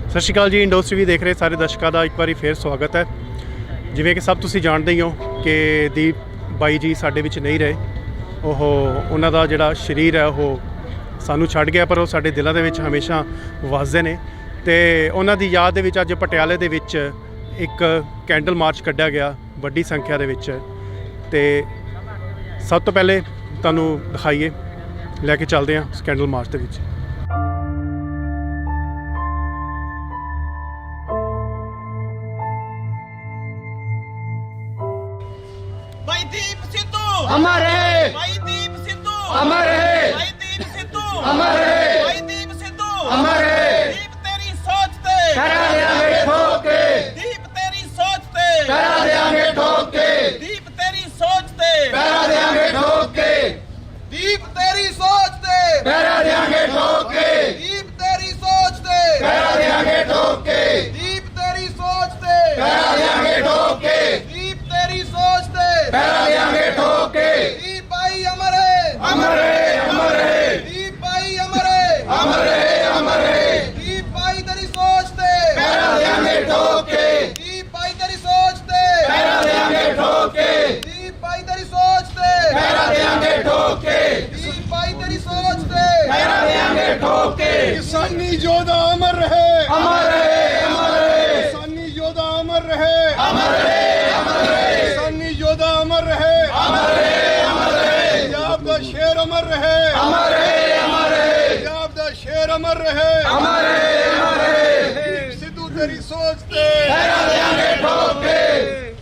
ਸਤਿ ਸ਼੍ਰੀ ਅਕਾਲ ਜੀ। ਇੰਡੋਸ ਟੀਵੀ ਦੇਖ ਰਹੇ ਸਾਰੇ ਦਰਸ਼ਕਾਂ ਦਾ ਇੱਕ ਵਾਰੀ ਫੇਰ ਸਵਾਗਤ ਹੈ। ਜਿਵੇਂ ਕਿ ਸਭ ਤੁਸੀਂ ਜਾਣਦੇ ਹੀ ਹੋ ਕਿ ਦੀਪ ਬਾਈ ਜੀ ਸਾਡੇ ਵਿੱਚ ਨਹੀਂ ਰਹੇ। ਉਹਨਾਂ ਦਾ ਜਿਹੜਾ ਸਰੀਰ ਹੈ ਉਹ ਸਾਨੂੰ ਛੱਡ ਗਿਆ, ਪਰ ਉਹ ਸਾਡੇ ਦਿਲਾਂ ਦੇ ਵਿੱਚ ਹਮੇਸ਼ਾ ਵਸਦੇ ਨੇ। ਤੇ ਉਹਨਾਂ ਦੀ ਯਾਦ ਦੇ ਵਿੱਚ ਅੱਜ ਪਟਿਆਲੇ ਦੇ ਵਿੱਚ ਇੱਕ ਕੈਂਡਲ ਮਾਰਚ ਕੱਢਿਆ ਗਿਆ ਵੱਡੀ ਸੰਖਿਆ ਦੇ ਵਿੱਚ। ਤੇ ਸਭ ਤੋਂ ਪਹਿਲੇ ਤੁਹਾਨੂੰ ਦਿਖਾਈਏ, ਲੈ ਕੇ ਚੱਲਦੇ ਹਾਂ ਉਸ ਕੈਂਡਲ ਮਾਰਚ ਦੇ ਵਿੱਚ। ਭਾਈ ਦੀਪ ਸਿੱਧੂ अमर है ਭਾਈ ਦੀਪ ਸਿੱਧੂ अमर है ਭਾਈ ਦੀਪ ਸਿੱਧੂ अमर है ਭਾਈ ਦੀਪ ਸਿੱਧੂ अमर है ਦੀਪ ਤੇਰੀ ਸੋਚ ਤੇ करा देंगे ठोक के ਦੀਪ ਤੇਰੀ ਸੋਚ ਤੇ करा देंगे ठोक के ਦੀਪ ਤੇਰੀ ਸੋਚ ਤੇ करा देंगे ठोक के ਦੀਪ ਤੇਰੀ ਸੋਚ ਤੇ करा देंगे ठोक के ਦੀਪ ਤੇਰੀ ਸੋਚ ਤੇ करा देंगे ठोक के ਦੀਪ ਤੇਰੀ ਸੋਚ ਤੇ करा देंगे ठोक के ਦੀਪ ਤੇਰੀ ਸੋਚ ਤੇ करा देंगे ठोक के ਦੀਪ ਭਾਈ ਅਮਰ ਹੈ अमर है अमर है ਦੀਪ ਭਾਈ ਅਮਰ ਹੈ अमर है अमर है ਦੀਪ ਭਾਈ ਤੇਰੀ ਸੋਚ ਤੇ करा देंगे ठोक के ਦੀਪ ਭਾਈ ਤੇਰੀ ਸੋਚ ਤੇ करा देंगे ठोक के ਦੀਪ ਭਾਈ ਤੇਰੀ ਸੋਚ ਤੇ करा देंगे ठोक के ਦੀਪ ਭਾਈ ਤੇਰੀ ਸੋਚ ਤੇ करा देंगे ठोक के किसानी योद्धा अमर रहे, अमर है अमर है किसानी योद्धा अमर रहे, अमर है अमर है किसानी योद्धा अमर रहे, अमर है अमर है पंजाब दा शेर अमर रहे, अमर है अमर है पंजाब दा शेर अमर रहे। अमर है अमर है दीप सिद्धू तेरी सोच ते करा देंगे ठोक के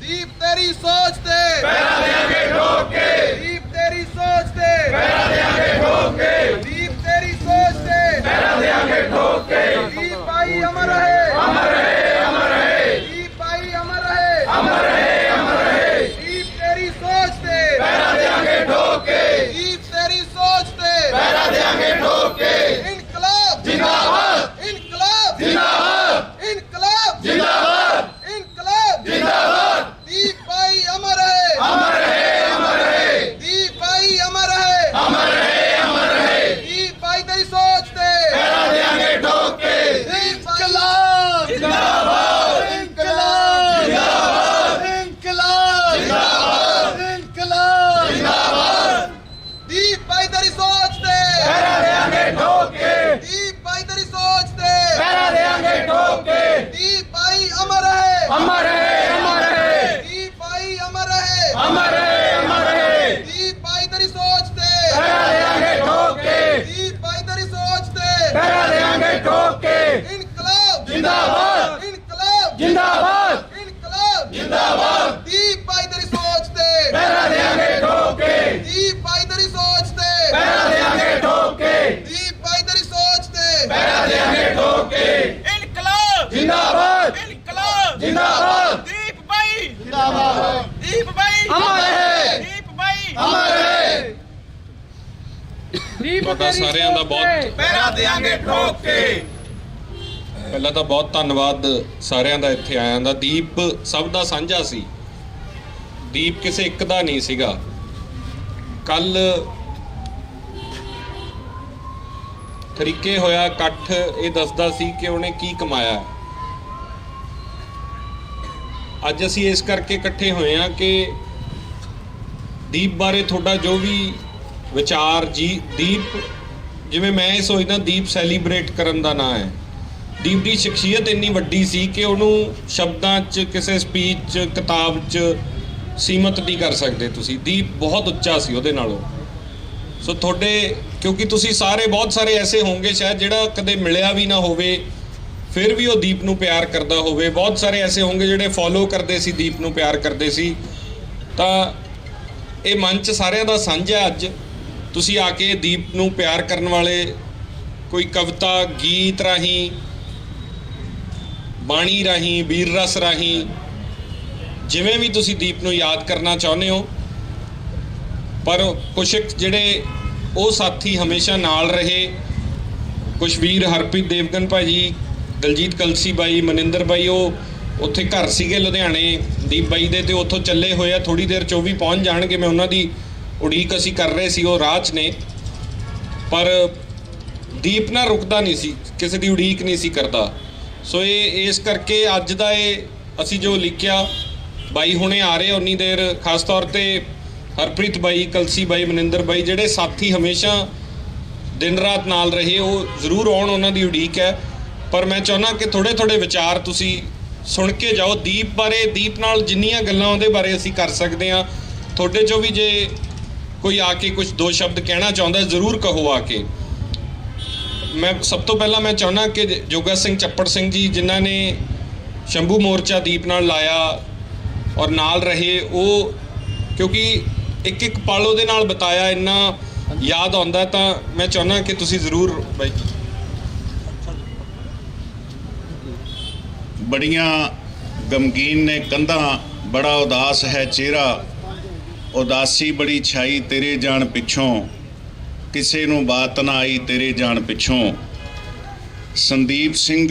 ਦੀਪ ਤੇਰੀ ਸੋਚ ਤੇ करा देंगे ठोक के ਦੀਪ ਤੇਰੀ ਸੋਚ ਤੇ करा देंगे ठोक के ਦੀਪ ਤੇਰੀ ਸੋਚ ਤੇ करा देंगे ठोक के ਦੀਪ ਭਾਈ ਅਮਰ ਹੈ अमर है अमर है ਦੀਪ ਭਾਈ ਅਮਰ ਹੈ अमर है अमर है ਦੀਪ ਤੇਰੀ ਸੋਚ ਤੇ करा देंगे ठोक के ਦੀਪ ਤੇਰੀ ਸੋਚ ਤੇ करा देंगे ठोक के ਇਨਕਲਾਬ जिंदाबाद ਇਨਕਲਾਬ जिंदाबाद ਇਨਕਲਾਬ जिंदाबाद ਇਨਕਲਾਬ जिंदाबाद ਦੀਪ ਭਾਈ ਅਮਰ ਹੈ अमर है अमर है ਦੀਪ ਭਾਈ ਅਮਰ ਹੈ अमर है अमर है ਦੀਪ ਭਾਈ ਤੇਰੀ ਸੋਚ ਤੇ करा देंगे ठोक के ਇਨਕਲਾਬ जिंदाबाद ਇਨਕਲਾਬ जिंदाबाद ਇਨਕਲਾਬ जिंदाबाद ਇਨਕਲਾਬ जिंदाबाद ਦੀਪ ਭਾਈ ਤੇਰੀ ਸੋਚ ਤੇ करा देंगे ठोक के ਦੀਪ ਭਾਈ ਤੇਰੀ ਸੋਚ ਤੇ करा देंगे ठोक के ਦੀਪ ਭਾਈ ਅਮਰ ਹੈ अमर है अमर है ਦੀਪ ਭਾਈ ਅਮਰ ਹੈ अमर है अमर है ਦੀਪ ਭਾਈ ਤੇਰੀ ਸੋਚ ਤੇ करा देंगे ठोक के ਦੀਪ ਭਾਈ ਤੇਰੀ ਸੋਚ ਤੇ करा देंगे ठोक के ਇਨਕਲਾਬ जिंदाबाद ਇਨਕਲਾਬ जिंदाबाद ਇਨਕਲਾਬ जिंदाबाद ਦੀਪ ਭਾਈ ਤੇਰੀ ਸੋਚ ਤੇ करा देंगे ठोक के ਦੀਪ ਭਾਈ ਤੇਰੀ ਸੋਚ ਤੇ करा देंगे ठोक के ਦੀਪ ਭਾਈ ਤੇਰੀ ਸੋਚ ਤੇ करा देंगे ठोक के ਇਨਕਲਾਬ जिंदाबाद ਇਨਕਲਾਬ जिंदाबाद ਦੀਪ ਭਾਈ ਜਿੰਦਾਬਾਦ ਦੀਪ ਭਾਈ अमर है ਦੀਪ ਭਾਈ अमर है ਦੀਪ ਤੁਹਾਡਾ ਤੇਰੀ ਸਾਰਿਆਂ ਦਾ ਸੋਚ ਬਹੁਤ- ਤੇ ਪਹਿਰਾ ਦੇਾਂਗੇ ਠੋਕ ਕੇ ਪਹਿਲਾਂ ਤਾਂ ਬਹੁਤ ਧੰਨਵਾਦ ਸਾਰਿਆਂ ਦਾ ਇੱਥੇ ਆਇਆਂ ਦਾ। ਦੀਪ ਸਭ ਦਾ ਸਾਂਝਾ ਸੀ, ਦੀਪ ਕਿਸੇ ਇੱਕ ਦਾ ਨਹੀਂ ਸੀਗਾ। ਕੱਲ ਤਰੀਕੇ ਹੋਇਆ ਇਕੱਠ ਇਹ ਦੱਸਦਾ ਸੀ ਕਿ ਉਹਨੇ ਕੀ ਕਮਾਇਆ। ਅੱਜ ਅਸੀਂ ਇਸ ਕਰਕੇ ਇਕੱਠੇ ਹੋਏ ਹਾਂ ਕਿ ਦੀਪ ਬਾਰੇ ਤੁਹਾਡਾ ਜੋ ਵੀ ਵਿਚਾਰ ਜੀ, ਦੀਪ ਜਿਵੇਂ ਮੈਂ ਇਹ ਸੋਚਦਾ ਦੀਪ ਸੈਲੀਬ੍ਰੇਟ ਕਰਨ ਦਾ ਨਾਂ ਹੈ। ਦੀਪ ਦੀ ਸ਼ਖਸੀਅਤ ਇੰਨੀ ਵੱਡੀ ਸੀ ਕਿ ਉਹਨੂੰ ਸ਼ਬਦਾਂ 'ਚ, ਕਿਸੇ ਸਪੀਚ 'ਚ, ਕਿਤਾਬ 'ਚ ਸੀਮਤ ਨਹੀਂ ਕਰ ਸਕਦੇ ਤੁਸੀਂ। ਦੀਪ ਬਹੁਤ ਉੱਚਾ ਸੀ ਉਹਦੇ ਨਾਲੋਂ। ਸੋ ਤੁਹਾਡੇ, ਕਿਉਂਕਿ ਤੁਸੀਂ ਸਾਰੇ ਬਹੁਤ ਸਾਰੇ ਐਸੇ ਹੋਣਗੇ ਸ਼ਾਇਦ ਜਿਹੜਾ ਕਦੇ ਮਿਲਿਆ ਵੀ ਨਾ ਹੋਵੇ ਫਿਰ ਵੀ ਉਹ ਦੀਪ ਨੂੰ ਪਿਆਰ ਕਰਦਾ ਹੋਵੇ। ਬਹੁਤ ਸਾਰੇ ਐਸੇ ਹੋਣਗੇ ਜਿਹੜੇ ਫੋਲੋ ਕਰਦੇ ਸੀ, ਦੀਪ ਨੂੰ ਪਿਆਰ ਕਰਦੇ ਸੀ। ਤਾਂ ਇਹ ਮੰਚ ਸਾਰਿਆਂ ਦਾ ਸਾਂਝਾ। ਅੱਜ ਤੁਸੀਂ ਆ ਕੇ ਦੀਪ ਨੂੰ ਪਿਆਰ ਕਰਨ ਵਾਲੇ ਕੋਈ ਕਵਿਤਾ, ਗੀਤ ਰਾਹੀਂ, ਬਾਣੀ ਰਾਹੀਂ, ਵੀਰ ਰਸ ਰਾਹੀਂ, ਜਿਵੇਂ ਵੀ ਤੁਸੀਂ ਦੀਪ ਨੂੰ ਯਾਦ ਕਰਨਾ ਚਾਹੁੰਦੇ ਹੋ। ਪਰ ਕੁਛ ਜਿਹੜੇ ਉਹ ਸਾਥੀ ਹਮੇਸ਼ਾ ਨਾਲ ਰਹੇ। ਕੁਛ ਵੀਰ ਹਰਪ੍ਰੀਤ ਦੇਵਗਨ ਭਾਜੀ, ਦਲਜੀਤ ਕਲਸੀ ਬਾਈ, ਮਨਿੰਦਰ ਬਾਈ, ਉਹ ਉੱਥੇ ਘਰ ਸੀਗੇ ਲੁਧਿਆਣੇ ਦੀਪ ਬਾਈ ਦੇ, ਤੇ ਉੱਥੋਂ ਚੱਲੇ ਹੋਏ ਆ, ਥੋੜੀ ਦੇਰ 'ਚ ਉਹ ਵੀ ਪਹੁੰਚ ਜਾਣਗੇ। ਮੈਂ ਉਹਨਾਂ ਦੀ ਉਡੀਕ ਅਸੀਂ ਕਰ ਰਹੇ ਸੀ, ਉਹ ਰਾਹ 'ਚ ਨੇ। ਪਰ ਦੀਪ ਨਾ ਰੁਕਦਾ ਨਹੀਂ ਸੀ, ਕਿਸੇ ਦੀ ਉਡੀਕ ਨਹੀਂ ਸੀ ਕਰਦਾ। ਸੋ ਇਹ ਇਸ ਕਰਕੇ ਅੱਜ ਦਾ ਇਹ ਅਸੀਂ ਜੋ ਲਿਖਿਆ, ਬਾਈ ਹੁਣੇ ਆ ਰਹੇ ਉਨੀ ਦੇਰ, ਖਾਸ ਤੌਰ ਤੇ ਹਰਪ੍ਰੀਤ ਬਾਈ, ਕਲਸੀ ਬਾਈ, ਮਨਿੰਦਰ ਬਾਈ, ਜਿਹੜੇ ਸਾਥੀ ਹਮੇਸ਼ਾ ਦਿਨ ਰਾਤ ਨਾਲ ਰਹੇ, ਉਹ ਜ਼ਰੂਰ ਆਉਣ, ਉਹਨਾਂ ਦੀ ਉਡੀਕ ਹੈ। ਪਰ ਮੈਂ ਚਾਹੁੰਦਾ ਕਿ ਥੋੜ੍ਹੇ ਥੋੜ੍ਹੇ ਵਿਚਾਰ ਤੁਸੀਂ ਸੁਣ ਕੇ ਜਾਓ ਦੀਪ ਬਾਰੇ। ਦੀਪ ਨਾਲ ਜਿੰਨੀਆਂ ਗੱਲਾਂ ਉਹਦੇ ਬਾਰੇ ਅਸੀਂ ਕਰ ਸਕਦੇ ਹਾਂ, ਤੁਹਾਡੇ 'ਚੋਂ ਵੀ ਜੇ ਕੋਈ ਆ ਕੇ ਕੁਝ ਦੋ ਸ਼ਬਦ ਕਹਿਣਾ ਚਾਹੁੰਦਾ ਜ਼ਰੂਰ ਕਹੋ ਆ ਕੇ। ਮੈਂ ਸਭ ਤੋਂ ਪਹਿਲਾਂ ਮੈਂ ਚਾਹੁੰਦਾ ਕਿ ਜੋਗਾ ਸਿੰਘ ਚੱਪੜ ਸਿੰਘ ਜੀ, ਜਿਨ੍ਹਾਂ ਨੇ ਸ਼ੰਭੂ ਮੋਰਚਾ ਦੀਪ ਨਾਲ ਲਾਇਆ ਔਰ ਨਾਲ ਰਹੇ, ਉਹ ਕਿਉਂਕਿ ਇੱਕ ਇੱਕ ਪਲ ਉਹਦੇ ਨਾਲ ਬਿਤਾਇਆ, ਇੰਨਾ ਯਾਦ ਆਉਂਦਾ, ਤਾਂ ਮੈਂ ਚਾਹੁੰਦਾ ਕਿ ਤੁਸੀਂ ਜ਼ਰੂਰ ਬਾਈ। ਬੜੀਆਂ ਗਮਗੀਨ ਨੇ ਕੰਧਾਂ, ਬੜਾ ਉਦਾਸ ਹੈ ਚਿਹਰਾ, ਉਦਾਸੀ ਬੜੀ ਛਾਈ ਤੇਰੇ ਜਾਣ ਪਿੱਛੋਂ, ਕਿਸੇ ਨੂੰ ਬਾਤ ਨਾ ਆਈ ਤੇਰੇ ਜਾਣ ਪਿੱਛੋਂ। ਸੰਦੀਪ ਸਿੰਘ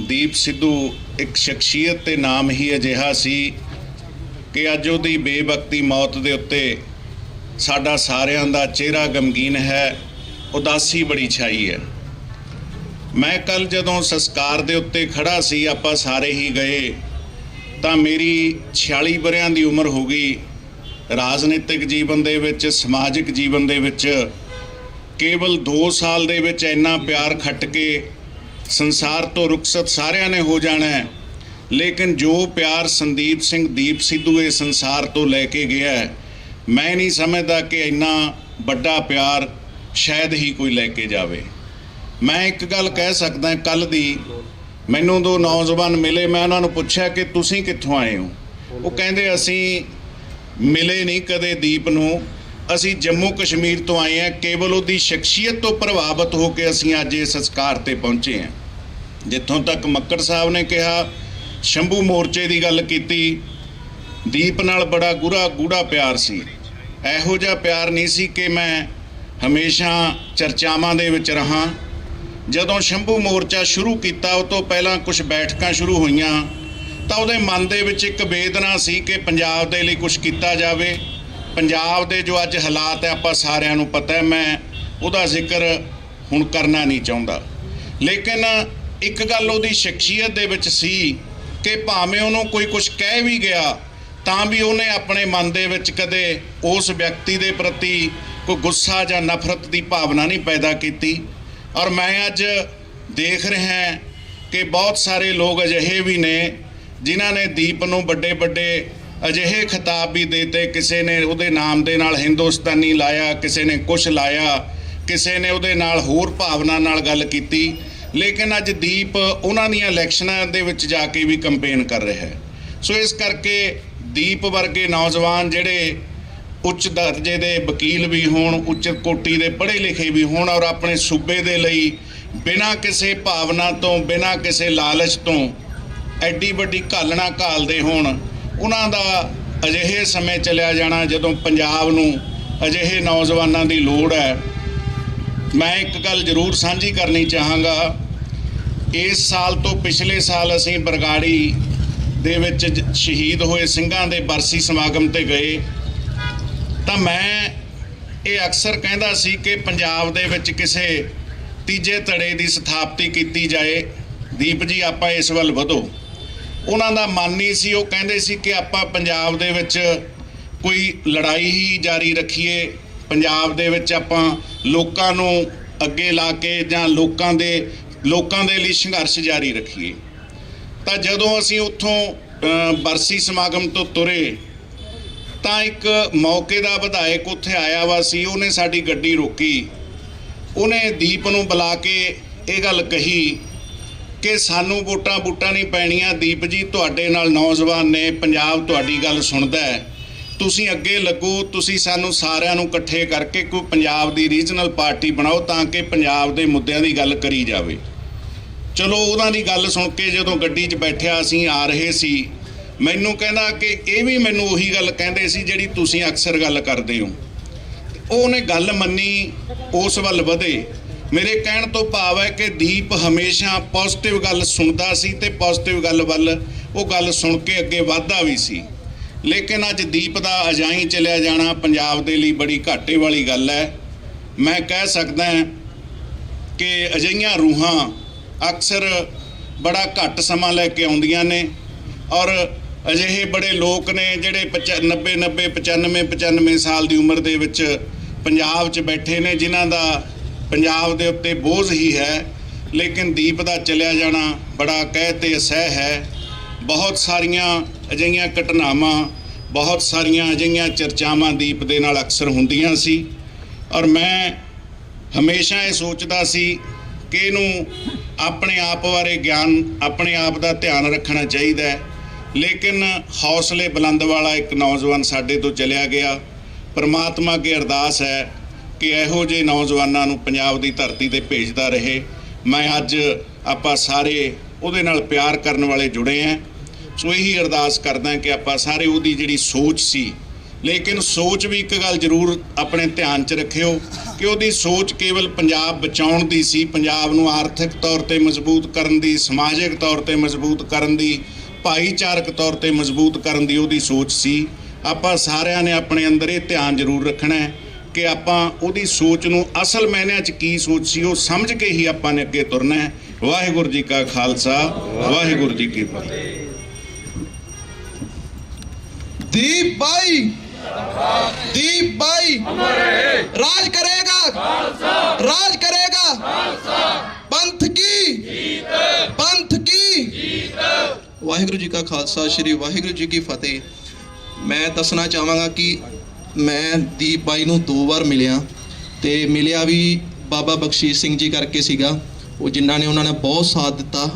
ਦੀਪ ਸਿੱਧੂ ਇੱਕ ਸ਼ਖਸੀਅਤ ਤੇ ਨਾਮ ਹੀ ਅਜਿਹਾ ਸੀ ਕਿ ਅੱਜ ਉਹਦੀ ਬੇਵਕਤੀ ਮੌਤ ਦੇ ਉੱਤੇ ਸਾਡਾ ਸਾਰਿਆਂ ਦਾ ਚਿਹਰਾ ਗਮਗੀਨ ਹੈ, ਉਦਾਸੀ ਬੜੀ ਛਾਈ ਹੈ। ਮੈਂ ਕੱਲ ਜਦੋਂ ਸੰਸਕਾਰ ਦੇ ਉੱਤੇ ਖੜਾ ਸੀ, ਆਪਾਂ ਸਾਰੇ ਹੀ ਗਏ, ਤਾਂ ਮੇਰੀ 46 ਵਰ੍ਹਿਆਂ ਦੀ ਉਮਰ ਹੋ ਗਈ। ਰਾਜਨੀਤਿਕ ਜੀਵਨ ਦੇ ਵਿੱਚ, ਸਮਾਜਿਕ ਜੀਵਨ ਦੇ ਵਿੱਚ ਕੇਵਲ 2 ਸਾਲ ਦੇ ਵਿੱਚ ਇੰਨਾ ਪਿਆਰ ਖੱਟ ਕੇ ਸੰਸਾਰ ਤੋਂ ਰੁਖਸਤ ਸਾਰਿਆਂ ਨੇ ਹੋ ਜਾਣਾ ਹੈ, ਲੇਕਿਨ ਜੋ ਪਿਆਰ ਸੰਦੀਪ ਸਿੰਘ ਦੀਪ ਸਿੱਧੂ ਇਹ ਸੰਸਾਰ ਤੋਂ ਲੈ ਕੇ ਗਿਆ ਹੈ, ਮੈਂ ਨਹੀਂ ਸਮਝਦਾ ਕਿ ਇੰਨਾ ਵੱਡਾ ਪਿਆਰ ਸ਼ਾਇਦ ਹੀ ਕੋਈ ਲੈ ਕੇ ਜਾਵੇ। ਮੈਂ ਇੱਕ ਗੱਲ ਕਹਿ ਸਕਦਾ, ਕੱਲ ਦੀ ਮੈਨੂੰ 2 ਨੌਜਵਾਨ ਮਿਲੇ, ਮੈਂ ਉਹਨਾਂ ਨੂੰ ਪੁੱਛਿਆ ਕਿ ਤੁਸੀਂ ਕਿੱਥੋਂ ਆਏ ਹੋ? ਉਹ ਕਹਿੰਦੇ ਅਸੀਂ ਮਿਲੇ ਨਹੀਂ ਕਦੇ ਦੀਪ ਨੂੰ, ਅਸੀਂ ਜੰਮੂ ਕਸ਼ਮੀਰ ਤੋਂ ਆਏ ਹਾਂ। ਕੇਵਲ ਉਹਦੀ ਸ਼ਖਸੀਅਤ ਤੋਂ ਪ੍ਰਭਾਵਿਤ ਹੋ ਕੇ ਅਸੀਂ ਅੱਜ ਇਸ ਸੰਸਕਾਰ ਤੇ ਪਹੁੰਚੇ ਹਾਂ। ਜਿੱਥੋਂ ਤੱਕ ਮੱਕੜ ਸਾਹਿਬ ਨੇ ਕਿਹਾ, ਸ਼ੰਭੂ ਮੋਰਚੇ ਦੀ ਗੱਲ ਕੀਤੀ, ਦੀਪ ਨਾਲ ਬੜਾ ਗੂੜਾ ਪਿਆਰ ਸੀ। ਇਹੋ ਜਿਹਾ ਪਿਆਰ ਨਹੀਂ ਸੀ ਕਿ ਮੈਂ ਹਮੇਸ਼ਾ ਚਰਚਾਵਾਂ ਦੇ ਵਿੱਚ ਰਹਾਂ। ਜਦੋਂ ਸ਼ੰਭੂ ਮੋਰਚਾ ਸ਼ੁਰੂ ਕੀਤਾ, ਉਹ ਤੋਂ ਪਹਿਲਾਂ ਕੁਝ ਬੈਠਕਾਂ ਸ਼ੁਰੂ ਹੋਈਆਂ, ਤਾਂ ਉਹਦੇ ਮਨ ਦੇ ਵਿੱਚ ਇੱਕ ਵੇਦਨਾ ਸੀ ਕਿ ਪੰਜਾਬ ਦੇ ਲਈ ਕੁਝ ਕੀਤਾ ਜਾਵੇ। ਪੰਜਾਬ ਦੇ ਜੋ ਅੱਜ ਹਾਲਾਤ ਹੈ, ਆਪਾਂ ਸਾਰਿਆਂ ਨੂੰ ਪਤਾ ਹੈ, ਮੈਂ ਉਹਦਾ ਜ਼ਿਕਰ ਹੁਣ ਕਰਨਾ ਨਹੀਂ ਚਾਹੁੰਦਾ। ਲੇਕਿਨ ਇੱਕ ਗੱਲ ਉਹਦੀ ਸ਼ਖਸੀਅਤ ਦੇ ਵਿੱਚ ਸੀ ਕਿ ਭਾਵੇਂ ਉਹਨੂੰ ਕੋਈ ਕੁਝ ਕਹਿ ਵੀ ਗਿਆ, ਤਾਂ ਵੀ ਉਹਨੇ ਆਪਣੇ ਮਨ ਦੇ ਵਿੱਚ ਕਦੇ ਉਸ ਵਿਅਕਤੀ ਦੇ ਪ੍ਰਤੀ ਕੋਈ ਗੁੱਸਾ ਜਾਂ ਨਫ਼ਰਤ ਦੀ ਭਾਵਨਾ ਨਹੀਂ ਪੈਦਾ ਕੀਤੀ। ਔਰ ਮੈਂ ਅੱਜ ਦੇਖ ਰਿਹਾ ਕਿ ਬਹੁਤ ਸਾਰੇ ਲੋਕ ਅਜਿਹੇ ਵੀ ਨੇ ਜਿਨ੍ਹਾਂ ਨੇ ਦੀਪ ਨੂੰ ਵੱਡੇ ਅਜਿਹੇ ਖਿਤਾਬ ਵੀ ਦੇਤੇ। ਕਿਸੇ ਨੇ ਉਹਦੇ ਨਾਮ ਦੇ ਨਾਲ ਹਿੰਦੁਸਤਾਨੀ ਲਾਇਆ, ਕਿਸੇ ਨੇ ਕੁਛ ਲਾਇਆ, ਕਿਸੇ ਨੇ ਉਹਦੇ ਨਾਲ ਹੋਰ ਭਾਵਨਾ ਨਾਲ ਗੱਲ ਕੀਤੀ। ਲੇਕਿਨ ਅੱਜ ਦੀਪ ਉਹਨਾਂ ਦੀਆਂ ਇਲੈਕਸ਼ਨਾਂ ਦੇ ਵਿੱਚ ਜਾ ਕੇ ਵੀ ਕੰਪੇਨ ਕਰ ਰਿਹਾ ਹੈ। ਸੋ ਇਸ ਕਰਕੇ ਦੀਪ ਵਰਗੇ ਨੌਜਵਾਨ ਜਿਹੜੇ ਉੱਚ ਦਰਜੇ ਦੇ ਵਕੀਲ ਵੀ ਹੋਣ, ਉੱਚ ਕੋਟੀ ਦੇ ਪੜ੍ਹੇ ਲਿਖੇ ਵੀ ਹੋਣ, ਔਰ ਆਪਣੇ ਸੂਬੇ ਦੇ ਲਈ ਬਿਨਾਂ ਕਿਸੇ ਭਾਵਨਾ ਤੋਂ, ਬਿਨਾਂ ਕਿਸੇ ਲਾਲਚ ਤੋਂ ਐਡੀ ਵੱਡੀ ਘਾਲਣਾ ਘਾਲਦੇ ਹੋਣ, ਉਹਨਾਂ ਦਾ ਅਜਿਹੇ ਸਮੇਂ ਚਲਿਆ ਜਾਣਾ ਜਦੋਂ ਪੰਜਾਬ ਨੂੰ ਅਜਿਹੇ ਨੌਜਵਾਨਾਂ ਦੀ ਲੋੜ ਹੈ। ਮੈਂ ਇੱਕ ਗੱਲ ਜ਼ਰੂਰ ਸਾਂਝੀ ਕਰਨੀ ਚਾਹਾਂਗਾ, ਇਸ ਸਾਲ ਤੋਂ ਪਿਛਲੇ ਸਾਲ ਅਸੀਂ ਬਰਗਾੜੀ ਦੇ ਵਿੱਚ ਸ਼ਹੀਦ ਹੋਏ ਸਿੰਘਾਂ ਦੇ ਬਰਸੀ ਸਮਾਗਮ ਤੇ ਗਏ, ਤਾਂ ਮੈਂ ਇਹ ਅਕਸਰ ਕਹਿੰਦਾ ਸੀ ਕਿ ਪੰਜਾਬ ਦੇ ਵਿੱਚ ਕਿਸੇ ਤੀਜੇ ਧੜੇ ਦੀ ਸਥਾਪਤੀ ਕੀਤੀ ਜਾਏ। ਦੀਪ ਜੀ, ਆਪਾਂ ਇਸ ਵੱਲ ਵਧੋ। ਉਹਨਾਂ ਦਾ ਮਨ ਨਹੀਂ ਸੀ, ਉਹ ਕਹਿੰਦੇ ਸੀ ਕਿ ਆਪਾਂ ਪੰਜਾਬ ਦੇ ਵਿੱਚ ਕੋਈ ਲੜਾਈ ਹੀ ਜਾਰੀ ਰੱਖੀਏ, ਪੰਜਾਬ ਦੇ ਵਿੱਚ ਆਪਾਂ ਲੋਕਾਂ ਨੂੰ ਅੱਗੇ ਲਾ ਕੇ ਜਾਂ ਲੋਕਾਂ ਦੇ ਲਈ ਸੰਘਰਸ਼ ਜਾਰੀ ਰੱਖੀਏ। ਤਾਂ ਜਦੋਂ ਅਸੀਂ ਉੱਥੋਂ ਬਰਸੀ ਸਮਾਗਮ ਤੋਂ ਤੁਰੇ, ਤਾਂ ਇੱਕ ਮੌਕੇ ਦਾ ਵਿਧਾਇਕ ਉੱਥੇ ਆਇਆ ਵਾ ਸੀ, ਉਹਨੇ ਸਾਡੀ ਗੱਡੀ ਰੋਕੀ, ਉਹਨੇ ਦੀਪ ਨੂੰ ਬੁਲਾ ਕੇ ਇਹ ਗੱਲ ਕਹੀ ਕਿ ਸਾਨੂੰ ਵੋਟਾਂ ਨਹੀਂ ਪੈਣੀਆਂ, ਦੀਪ ਜੀ ਤੁਹਾਡੇ ਨਾਲ ਨੌਜਵਾਨ ਨੇ, ਪੰਜਾਬ ਤੁਹਾਡੀ ਗੱਲ ਸੁਣਦਾ ਹੈ, ਤੁਸੀਂ ਅੱਗੇ ਲੱਗੋ, ਤੁਸੀਂ ਸਾਨੂੰ ਸਾਰਿਆਂ ਨੂੰ ਇਕੱਠੇ ਕਰਕੇ ਕੋਈ ਪੰਜਾਬ ਦੀ ਰੀਜਨਲ ਪਾਰਟੀ ਬਣਾਓ ਤਾਂ ਕਿ ਪੰਜਾਬ ਦੇ ਮੁੱਦਿਆਂ ਦੀ ਗੱਲ ਕਰੀ ਜਾਵੇ। ਚਲੋ ਉਹਨਾਂ ਦੀ ਗੱਲ ਸੁਣ ਕੇ ਜਦੋਂ ਗੱਡੀ 'ਚ ਬੈਠਿਆ ਅਸੀਂ ਆ ਰਹੇ ਸੀ, ਮੈਨੂੰ ਕਹਿੰਦਾ ਕਿ ਇਹ ਵੀ ਮੈਨੂੰ ਉਹੀ ਗੱਲ ਕਹਿੰਦੇ ਸੀ ਜਿਹੜੀ ਤੁਸੀਂ ਅਕਸਰ ਗੱਲ ਕਰਦੇ ਹੋ। ਉਹਨੇ ਗੱਲ ਮੰਨੀ, ਉਸ ਵੱਲ ਵਧੇ। ਮੇਰੇ ਕਹਿਣ ਤੋਂ ਭਾਵ ਹੈ ਕਿ ਦੀਪ ਹਮੇਸ਼ਾ ਪੋਜ਼ਿਟਿਵ ਗੱਲ ਸੁਣਦਾ ਸੀ ਤੇ ਪੋਜ਼ਿਟਿਵ ਗੱਲ ਵੱਲ ਉਹ ਗੱਲ ਸੁਣ ਕੇ ਅੱਗੇ ਵਧਦਾ ਵੀ ਸੀ। ਲੇਕਿਨ ਅੱਜ ਦੀਪ ਦਾ ਅਜਾਈਂ ਚਲਿਆ ਜਾਣਾ ਪੰਜਾਬ ਦੇ ਲਈ ਬੜੀ ਘਾਟੇ ਵਾਲੀ ਗੱਲ ਹੈ। ਮੈਂ ਕਹਿ ਸਕਦਾ ਕਿ ਅਜਿਹੀਆਂ ਰੂਹਾਂ ਅਕਸਰ ਬੜਾ ਘੱਟ ਸਮਾਂ ਲੈ ਕੇ ਆਉਂਦੀਆਂ ਨੇ, ਔਰ ਅਜਿਹੇ ਬੜੇ ਲੋਕ ਨੇ ਜਿਹੜੇ 95 ਸਾਲ ਦੀ ਉਮਰ ਦੇ ਵਿੱਚ ਪੰਜਾਬ 'ਚ ਬੈਠੇ ਨੇ, ਜਿਨ੍ਹਾਂ ਦਾ ਪੰਜਾਬ ਦੇ ਉੱਤੇ ਬੋਝ ਹੀ ਹੈ। ਲੇਕਿਨ ਦੀਪ ਦਾ ਚਲਿਆ ਜਾਣਾ ਬੜਾ ਕਹਿ ਤੇ ਅਸਹਿ ਹੈ। ਬਹੁਤ ਸਾਰੀਆਂ ਅਜਿਹੀਆਂ ਘਟਨਾਵਾਂ, ਬਹੁਤ ਸਾਰੀਆਂ ਅਜਿਹੀਆਂ ਚਰਚਾਵਾਂ ਦੀਪ ਦੇ ਨਾਲ ਅਕਸਰ ਹੁੰਦੀਆਂ ਸੀ, ਔਰ ਮੈਂ ਹਮੇਸ਼ਾ ਇਹ ਸੋਚਦਾ ਸੀ ਕਿ ਇਹਨੂੰ ਆਪਣੇ ਆਪ ਬਾਰੇ ਗਿਆਨ, ਆਪਣੇ ਆਪ ਦਾ ਧਿਆਨ ਰੱਖਣਾ ਚਾਹੀਦਾ ਹੈ। ਲੇਕਿਨ ਹੌਸਲੇ ਬੁਲੰਦ ਵਾਲਾ ਇੱਕ ਨੌਜਵਾਨ ਸਾਡੇ ਤੋਂ ਚਲਿਆ ਗਿਆ। ਪਰਮਾਤਮਾ ਅੱਗੇ ਅਰਦਾਸ ਹੈ ਕਿ ਇਹੋ ਜਿਹੇ ਨੌਜਵਾਨਾਂ ਨੂੰ ਪੰਜਾਬ ਦੀ ਧਰਤੀ ਤੇ ਭੇਜਦਾ ਰਹੇ। ਮੈਂ ਅੱਜ ਆਪਾਂ ਸਾਰੇ ਉਹਦੇ ਨਾਲ ਪਿਆਰ ਕਰਨ ਵਾਲੇ ਜੁੜੇ ਹਾਂ, ਸੋ ਇਹੀ ਅਰਦਾਸ ਕਰਦਾ ਕਿ ਆਪਾਂ ਸਾਰੇ ਉਹਦੀ ਜਿਹੜੀ ਸੋਚ ਸੀ, ਲੇਕਿਨ ਸੋਚ ਵੀ ਇੱਕ ਗੱਲ ਜ਼ਰੂਰ ਆਪਣੇ ਧਿਆਨ 'ਚ ਰੱਖਿਓ ਕਿ ਉਹਦੀ ਸੋਚ ਕੇਵਲ ਪੰਜਾਬ ਬਚਾਉਣ ਦੀ ਸੀ, ਪੰਜਾਬ ਨੂੰ ਆਰਥਿਕ ਤੌਰ ਤੇ ਮਜ਼ਬੂਤ ਕਰਨ ਦੀ, ਸਮਾਜਿਕ ਤੌਰ ਤੇ ਮਜ਼ਬੂਤ ਕਰਨ ਦੀ, ਭਾਈਚਾਰਕ ਤੌਰ ਤੇ ਮਜ਼ਬੂਤ ਕਰਨ ਦੀ ਉਹਦੀ ਸੋਚ ਸੀ। ਆਪਾਂ ਸਾਰਿਆਂ ਨੇ ਆਪਣੇ ਅੰਦਰ ਇਹ ਧਿਆਨ ਜ਼ਰੂਰ ਰੱਖਣਾ ਹੈ ਕਿ ਆਪਾਂ ਉਹਦੀ ਸੋਚ ਨੂੰ ਅਸਲ ਮਾਇਨਿਆਂ 'ਚ ਕੀ ਸੋਚ ਸੀ ਉਹ ਸਮਝ ਕੇ ਹੀ ਆਪਾਂ ਨੇ ਅੱਗੇ ਤੁਰਨਾ ਹੈ। ਵਾਹਿਗੁਰੂ ਜੀ ਕਾ ਖਾਲਸਾ, ਵਾਹਿਗੁਰੂ ਜੀ ਕੀ ਫਤਿਹ। दीप भाई, दीप भाई राज करेगा, राज करेगा, पंथ की, पंथ की। ਵਾਹਿਗੁਰੂ ਜੀ ਕਾ ਖਾਲਸਾ, ਸ਼੍ਰੀ ਵਾਹਿਗੁਰੂ ਜੀ ਕੀ ਫਤਿਹ। ਮੈਂ ਦੱਸਣਾ ਚਾਹਾਂਗਾ ਕਿ ਮੈਂ ਦੀਪ ਬਾਈ ਨੂੰ 2 ਵਾਰ ਮਿਲਿਆ, ਤੇ ਮਿਲਿਆ ਵੀ ਬਾਬਾ ਬਖਸ਼ੀਸ਼ ਸਿੰਘ ਜੀ ਕਰਕੇ ਸੀਗਾ, ਉਹ ਜਿਨ੍ਹਾਂ ਨੇ ਉਹਨਾਂ ਨੇ ਬਹੁਤ ਸਾਥ ਦਿੱਤਾ।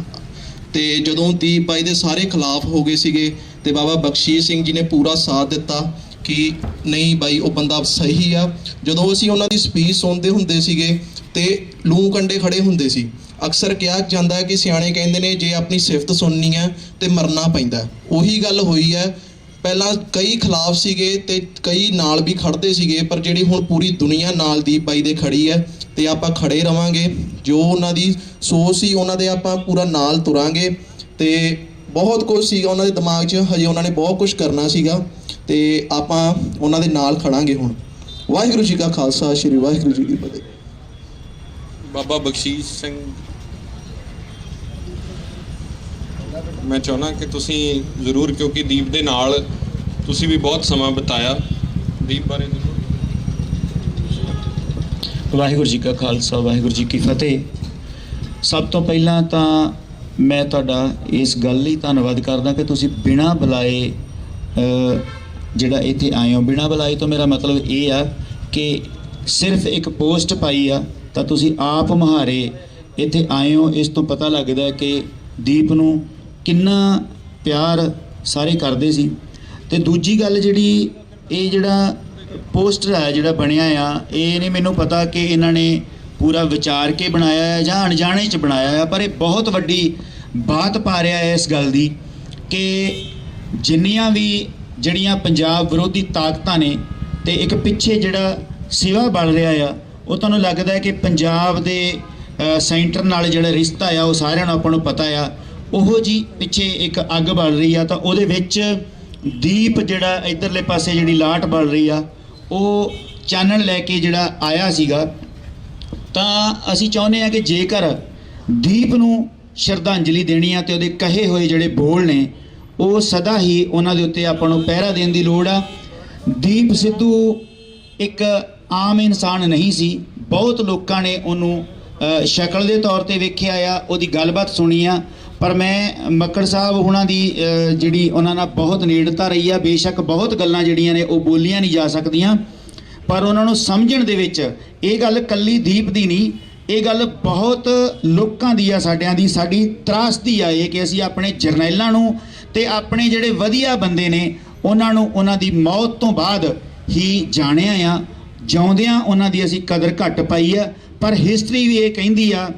ਤੇ ਜਦੋਂ ਦੀਪ ਬਾਈ ਦੇ ਸਾਰੇ ਖਿਲਾਫ ਹੋ ਗਏ ਸੀਗੇ ਤੇ ਬਾਬਾ ਬਖਸ਼ੀਸ਼ ਸਿੰਘ ਜੀ ਨੇ ਪੂਰਾ ਸਾਥ ਦਿੱਤਾ ਕਿ ਨਹੀਂ ਬਾਈ ਉਹ ਬੰਦਾ ਸਹੀ ਆ। ਜਦੋਂ ਅਸੀਂ ਉਹਨਾਂ ਦੀ ਸਪੀਚ ਸੁਣਦੇ ਹੁੰਦੇ ਸੀਗੇ ਤੇ ਲੂੰ ਕੰਡੇ ਖੜੇ ਹੁੰਦੇ ਸੀ। ਅਕਸਰ ਕਿਹਾ ਜਾਂਦਾ ਹੈ ਕਿ ਸਿਆਣੇ ਕਹਿੰਦੇ ਨੇ ਜੇ ਆਪਣੀ ਸਿਫਤ ਸੁਣਨੀ ਹੈ ਤੇ ਮਰਨਾ ਪੈਂਦਾ। ਉਹੀ ਗੱਲ ਹੋਈ ਹੈ। ਪਹਿਲਾਂ ਕਈ ਖਿਲਾਫ ਸੀਗੇ ਤੇ ਕਈ ਨਾਲ ਵੀ ਖੜਦੇ ਸੀਗੇ, ਪਰ ਜਿਹੜੀ ਹੁਣ ਪੂਰੀ ਦੁਨੀਆ ਨਾਲ ਦੀਪ ਬਾਈ ਦੇ ਖੜੀ ਹੈ ਤੇ ਆਪਾਂ ਖੜੇ ਰਵਾਂਗੇ। ਜੋ ਉਹਨਾਂ ਦੀ ਸੋਚ ਸੀ ਉਹਨਾਂ ਦੇ ਆਪਾਂ ਪੂਰਾ ਨਾਲ ਤੁਰਾਂਗੇ। ਤੇ ਬਹੁਤ ਕੁਝ ਸੀਗਾ ਉਹਨਾਂ ਦੇ ਦਿਮਾਗ 'ਚ, ਹਜੇ ਉਹਨਾਂ ਨੇ ਬਹੁਤ ਕੁਝ ਕਰਨਾ ਸੀਗਾ ਤੇ ਆਪਾਂ ਉਹਨਾਂ ਦੇ ਨਾਲ ਖੜਾਂਗੇ ਹੁਣ। ਵਾਹਿਗੁਰੂ ਜੀ ਕਾ ਖਾਲਸਾ, ਸ਼੍ਰੀ ਵਾਹਿਗੁਰੂ ਜੀ ਕੀ ਫਤਿਹ। ਬਾਬਾ ਬਖਸ਼ੀਸ਼ ਸਿੰਘ, ਮੈਂ ਚਾਹੁੰਦਾ ਕਿ ਤੁਸੀਂ ਜ਼ਰੂਰ, ਕਿਉਂਕਿ ਦੀਪ ਦੇ ਨਾਲ ਤੁਸੀਂ ਵੀ ਬਹੁਤ ਸਮਾਂ ਬਿਤਾਇਆ, ਦੀਪ ਬਾਰੇ ਜ਼ਰੂਰ। ਵਾਹਿਗੁਰੂ ਜੀ ਕਾ ਖਾਲਸਾ, ਵਾਹਿਗੁਰੂ ਜੀ ਕੀ ਫਤਿਹ। ਸਭ ਤੋਂ ਪਹਿਲਾਂ ਤਾਂ ਮੈਂ ਤੁਹਾਡਾ ਇਸ ਗੱਲ ਲਈ ਧੰਨਵਾਦ ਕਰਦਾ ਕਿ ਤੁਸੀਂ ਬਿਨਾਂ ਬੁਲਾਏ ਜਿਹੜਾ ਇੱਥੇ ਆਏ ਹੋ। ਬਿਨਾਂ ਬੁਲਾਏ ਤੋਂ ਮੇਰਾ ਮਤਲਬ ਇਹ ਆ ਕਿ ਸਿਰਫ ਇੱਕ ਪੋਸਟ ਪਾਈ ਆ ਤਾਂ ਤੁਸੀਂ ਆਪ ਮੁਹਾਰੇ ਇੱਥੇ ਆਏ ਹੋ। ਇਸ ਤੋਂ ਪਤਾ ਲੱਗਦਾ ਕਿ ਦੀਪ ਨੂੰ ਕਿੰਨਾ ਪਿਆਰ ਸਾਰੇ ਕਰਦੇ ਸੀ। ਤੇ ਦੂਜੀ ਗੱਲ ਜਿਹੜੀ ਇਹ ਜਿਹੜਾ ਪੋਸਟਰ ਹੈ ਜਿਹੜਾ ਬਣਿਆ ਆ, ਇਹ ਨਹੀਂ ਮੈਨੂੰ ਪਤਾ ਕਿ ਇਹਨਾਂ ਨੇ ਪੂਰਾ ਵਿਚਾਰ ਕੇ ਬਣਾਇਆ ਹੈ ਜਾਂ ਅਣਜਾਣੇ 'ਚ ਬਣਾਇਆ ਹੈ, ਪਰ ਇਹ ਬਹੁਤ ਵੱਡੀ ਬਾਤ ਪਾ ਰਿਹਾ ਹੈ ਇਸ ਗੱਲ ਦੀ ਕਿ ਜਿੰਨੀਆਂ ਵੀ ਜਿਹੜੀਆਂ ਪੰਜਾਬ ਵਿਰੋਧੀ ਤਾਕਤਾਂ ਨੇ ਤੇ ਇੱਕ ਪਿੱਛੇ ਜਿਹੜਾ ਸਿਵਾ ਬਣ ਰਿਹਾ ਆ, ਉਹ ਤੁਹਾਨੂੰ ਲੱਗਦਾ ਹੈ ਕਿ ਪੰਜਾਬ ਦੇ ਸੈਂਟਰ ਨਾਲ ਜਿਹੜਾ ਰਿਸ਼ਤਾ ਆ ਉਹ ਸਾਰਿਆਂ ਨੂੰ ਆਪਾਂ ਨੂੰ ਪਤਾ ਆ। ਉਹੋ ਜੀ ਪਿੱਛੇ ਇੱਕ ਅੱਗ ਬਲ ਰਹੀ ਆ ਤਾਂ ਉਹਦੇ ਵਿੱਚ ਦੀਪ ਜਿਹੜਾ ਇੱਧਰਲੇ ਪਾਸੇ ਜਿਹੜੀ ਲਾਟ ਬਲ ਰਹੀ ਆ ਉਹ ਚਾਨਣ ਲੈ ਕੇ ਜਿਹੜਾ ਆਇਆ ਸੀਗਾ। ਤਾਂ ਅਸੀਂ ਚਾਹੁੰਦੇ ਹਾਂ ਕਿ ਜੇਕਰ ਦੀਪ ਨੂੰ ਸ਼ਰਧਾਂਜਲੀ ਦੇਣੀ ਆ ਤੇ ਉਹਦੇ ਕਹੇ ਹੋਏ ਜਿਹੜੇ ਬੋਲ ਨੇ ਉਹ ਸਦਾ ਹੀ ਉਹਨਾਂ ਦੇ ਉੱਤੇ ਆਪਾਂ ਨੂੰ ਪਹਿਰਾ ਦੇਣ ਦੀ ਲੋੜ ਆ। ਦੀਪ ਸਿੱਧੂ ਇੱਕ ਆਮ ਇਨਸਾਨ ਨਹੀਂ ਸੀ। ਬਹੁਤ ਲੋਕਾਂ ਨੇ ਉਹਨੂੰ ਸ਼ਕਲ ਦੇ ਤੌਰ ਤੇ ਵੇਖਿਆ ਆ, ਉਹਦੀ ਗੱਲਬਾਤ ਸੁਣੀ ਆ, ਪਰ ਮੈਂ ਮੱਕੜ ਸਾਹਿਬ ਉਹਨਾਂ ਦੀ ਜਿਹੜੀ ਉਹਨਾਂ ਨਾਲ ਬਹੁਤ ਨੇੜਤਾ ਰਹੀ ਆ। ਬੇਸ਼ੱਕ ਬਹੁਤ ਗੱਲਾਂ ਜਿਹੜੀਆਂ ਨੇ ਉਹ ਬੋਲੀਆਂ ਨਹੀਂ ਜਾ ਸਕਦੀਆਂ, ਪਰ ਉਹਨਾਂ ਨੂੰ ਸਮਝਣ ਦੇ ਵਿੱਚ ਇਹ ਗੱਲ ਕੱਲੀ ਦੀਪ ਦੀ ਨਹੀਂ, ਇਹ ਗੱਲ ਬਹੁਤ ਲੋਕਾਂ ਦੀ ਆ, ਸਾਡਿਆਂ ਦੀ। ਸਾਡੀ ਤਰਾਸਦੀ ਆ ਇਹ ਕਿ ਅਸੀਂ ਆਪਣੇ ਜਰਨੈਲਾਂ ਨੂੰ ਤੇ ਆਪਣੇ ਜਿਹੜੇ ਵਧੀਆ ਬੰਦੇ ਨੇ ਉਹਨਾਂ ਨੂੰ ਉਹਨਾਂ ਦੀ ਮੌਤ ਤੋਂ ਬਾਅਦ ਹੀ ਜਾਣਿਆ ਆ। ਜਿਉਂਦਿਆਂ ਉਹਨਾਂ ਦੀ ਅਸੀਂ ਕਦਰ ਘੱਟ ਪਾਈ ਆ, ਪਰ ਹਿਸਟਰੀ ਵੀ ਇਹ ਕਹਿੰਦੀ ਆ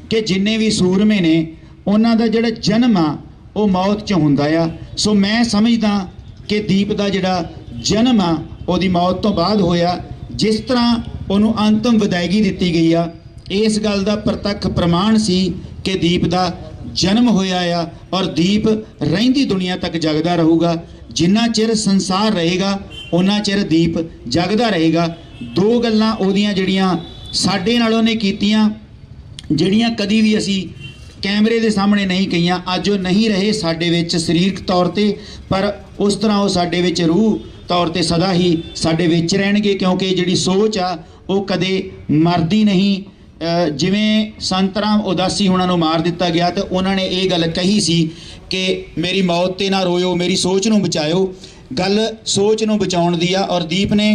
ਕਿ ਜਿੰਨੇ ਵੀ ਸੂਰਮੇ ਨੇ ਉਹਨਾਂ ਦਾ ਜਿਹੜਾ ਜਨਮ ਆ ਉਹ ਮੌਤ 'ਚ ਹੁੰਦਾ ਆ। ਸੋ ਮੈਂ ਸਮਝਦਾ ਕਿ ਦੀਪ ਦਾ ਜਿਹੜਾ ਜਨਮ ਆ ਉਹਦੀ ਮੌਤ ਤੋਂ ਬਾਅਦ ਹੋਇਆ। ਜਿਸ ਤਰ੍ਹਾਂ ਉਹਨੂੰ ਅੰਤਮ ਵਿਦਾਇਗੀ ਦਿੱਤੀ ਗਈ ਆ, ਇਸ ਗੱਲ ਦਾ ਪ੍ਰਤੱਖ ਪ੍ਰਮਾਣ ਸੀ ਕਿ ਦੀਪ ਦਾ ਜਨਮ ਹੋਇਆ ਆ ਔਰ ਦੀਪ ਰਹਿੰਦੀ ਦੁਨੀਆ ਤੱਕ ਜਗਦਾ ਰਹੂਗਾ। ਜਿੰਨਾ ਚਿਰ ਸੰਸਾਰ ਰਹੇਗਾ ਉਹਨਾਂ ਚਿਰ ਦੀਪ ਜਗਦਾ ਰਹੇਗਾ। ਦੋ ਗੱਲਾਂ ਉਹਦੀਆਂ ਜਿਹੜੀਆਂ ਸਾਡੇ ਨਾਲ ਉਹਨੇ ਕੀਤੀਆਂ, ਜਿਹੜੀਆਂ ਕਦੀ ਵੀ ਅਸੀਂ ਕੈਮਰੇ ਦੇ ਸਾਹਮਣੇ ਨਹੀਂ ਕਹੀਆਂ, ਅੱਜ ਉਹ ਨਹੀਂ ਰਹੇ ਸਾਡੇ ਵਿੱਚ ਸਰੀਰਕ ਤੌਰ ਤੇ, ਪਰ ਉਸ ਤਰ੍ਹਾਂ ਉਹ ਸਾਡੇ ਵਿੱਚ ਰੂਹ ਤੌਰ ਤੇ ਸਦਾ ਹੀ ਸਾਡੇ ਵਿੱਚ ਰਹਿਣਗੇ, ਕਿਉਂਕਿ ਜਿਹੜੀ ਸੋਚ ਆ ਉਹ ਕਦੇ ਮਰਦੀ ਨਹੀਂ। ਜਿਵੇਂ ਸੰਤ ਰਾਮ ਉਦਾਸੀ ਹੁਣਾਂ ਨੂੰ ਮਾਰ ਦਿੱਤਾ ਗਿਆ ਤੇ ਉਹਨਾਂ ਨੇ ਇਹ ਗੱਲ ਕਹੀ ਸੀ ਕਿ ਮੇਰੀ ਮੌਤ ਤੇ ਨਾ ਰੋਇਓ, ਮੇਰੀ ਸੋਚ ਨੂੰ ਬਚਾਇਓ। ਗੱਲ ਸੋਚ ਨੂੰ ਬਚਾਉਣ ਦੀ ਆ ਔਰ ਦੀਪ ਨੇ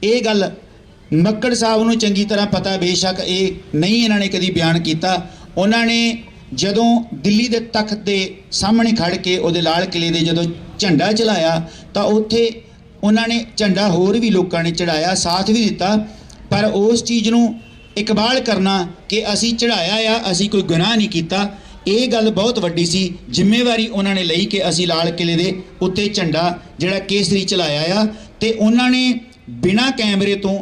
ਇਹ ਗੱਲ ਮੱਕੜ ਸਾਹਿਬ ਨੂੰ ਚੰਗੀ ਤਰ੍ਹਾਂ ਪਤਾ, ਬੇਸ਼ੱਕ ਇਹ ਨਹੀਂ ਇਹਨਾਂ ਨੇ ਕਦੀ ਬਿਆਨ ਕੀਤਾ। ਉਹਨਾਂ ਨੇ ਜਦੋਂ ਦਿੱਲੀ ਦੇ ਤਖਤ ਦੇ ਸਾਹਮਣੇ ਖੜ ਕੇ ਉਹਦੇ ਲਾਲ ਕਿਲੇ ਦੇ ਜਦੋਂ ਝੰਡਾ ਚੜਾਇਆ ਤਾਂ ਉੱਥੇ ਉਹਨਾਂ ਨੇ ਝੰਡਾ ਹੋਰ ਵੀ ਲੋਕਾਂ ਨੇ ਚੜਾਇਆ, ਸਾਥ ਵੀ ਦਿੱਤਾ, ਪਰ ਉਸ ਚੀਜ਼ ਨੂੰ ਇਕਬਾਲ ਕਰਨਾ ਕਿ ਅਸੀਂ ਚੜਾਇਆ ਆ, ਅਸੀਂ ਕੋਈ ਗੁਨਾਹ ਨਹੀਂ ਕੀਤਾ, ਇਹ ਗੱਲ ਬਹੁਤ ਵੱਡੀ ਸੀ। ਜ਼ਿੰਮੇਵਾਰੀ ਉਹਨਾਂ ਨੇ ਲਈ ਕਿ ਅਸੀਂ ਲਾਲ ਕਿਲੇ ਦੇ ਉੱਤੇ ਝੰਡਾ ਜਿਹੜਾ ਕੇਸਰੀ ਚਲਾਇਆ ਆ। ਤੇ ਉਹਨਾਂ ਨੇ ਬਿਨਾਂ ਕੈਮਰੇ ਤੋਂ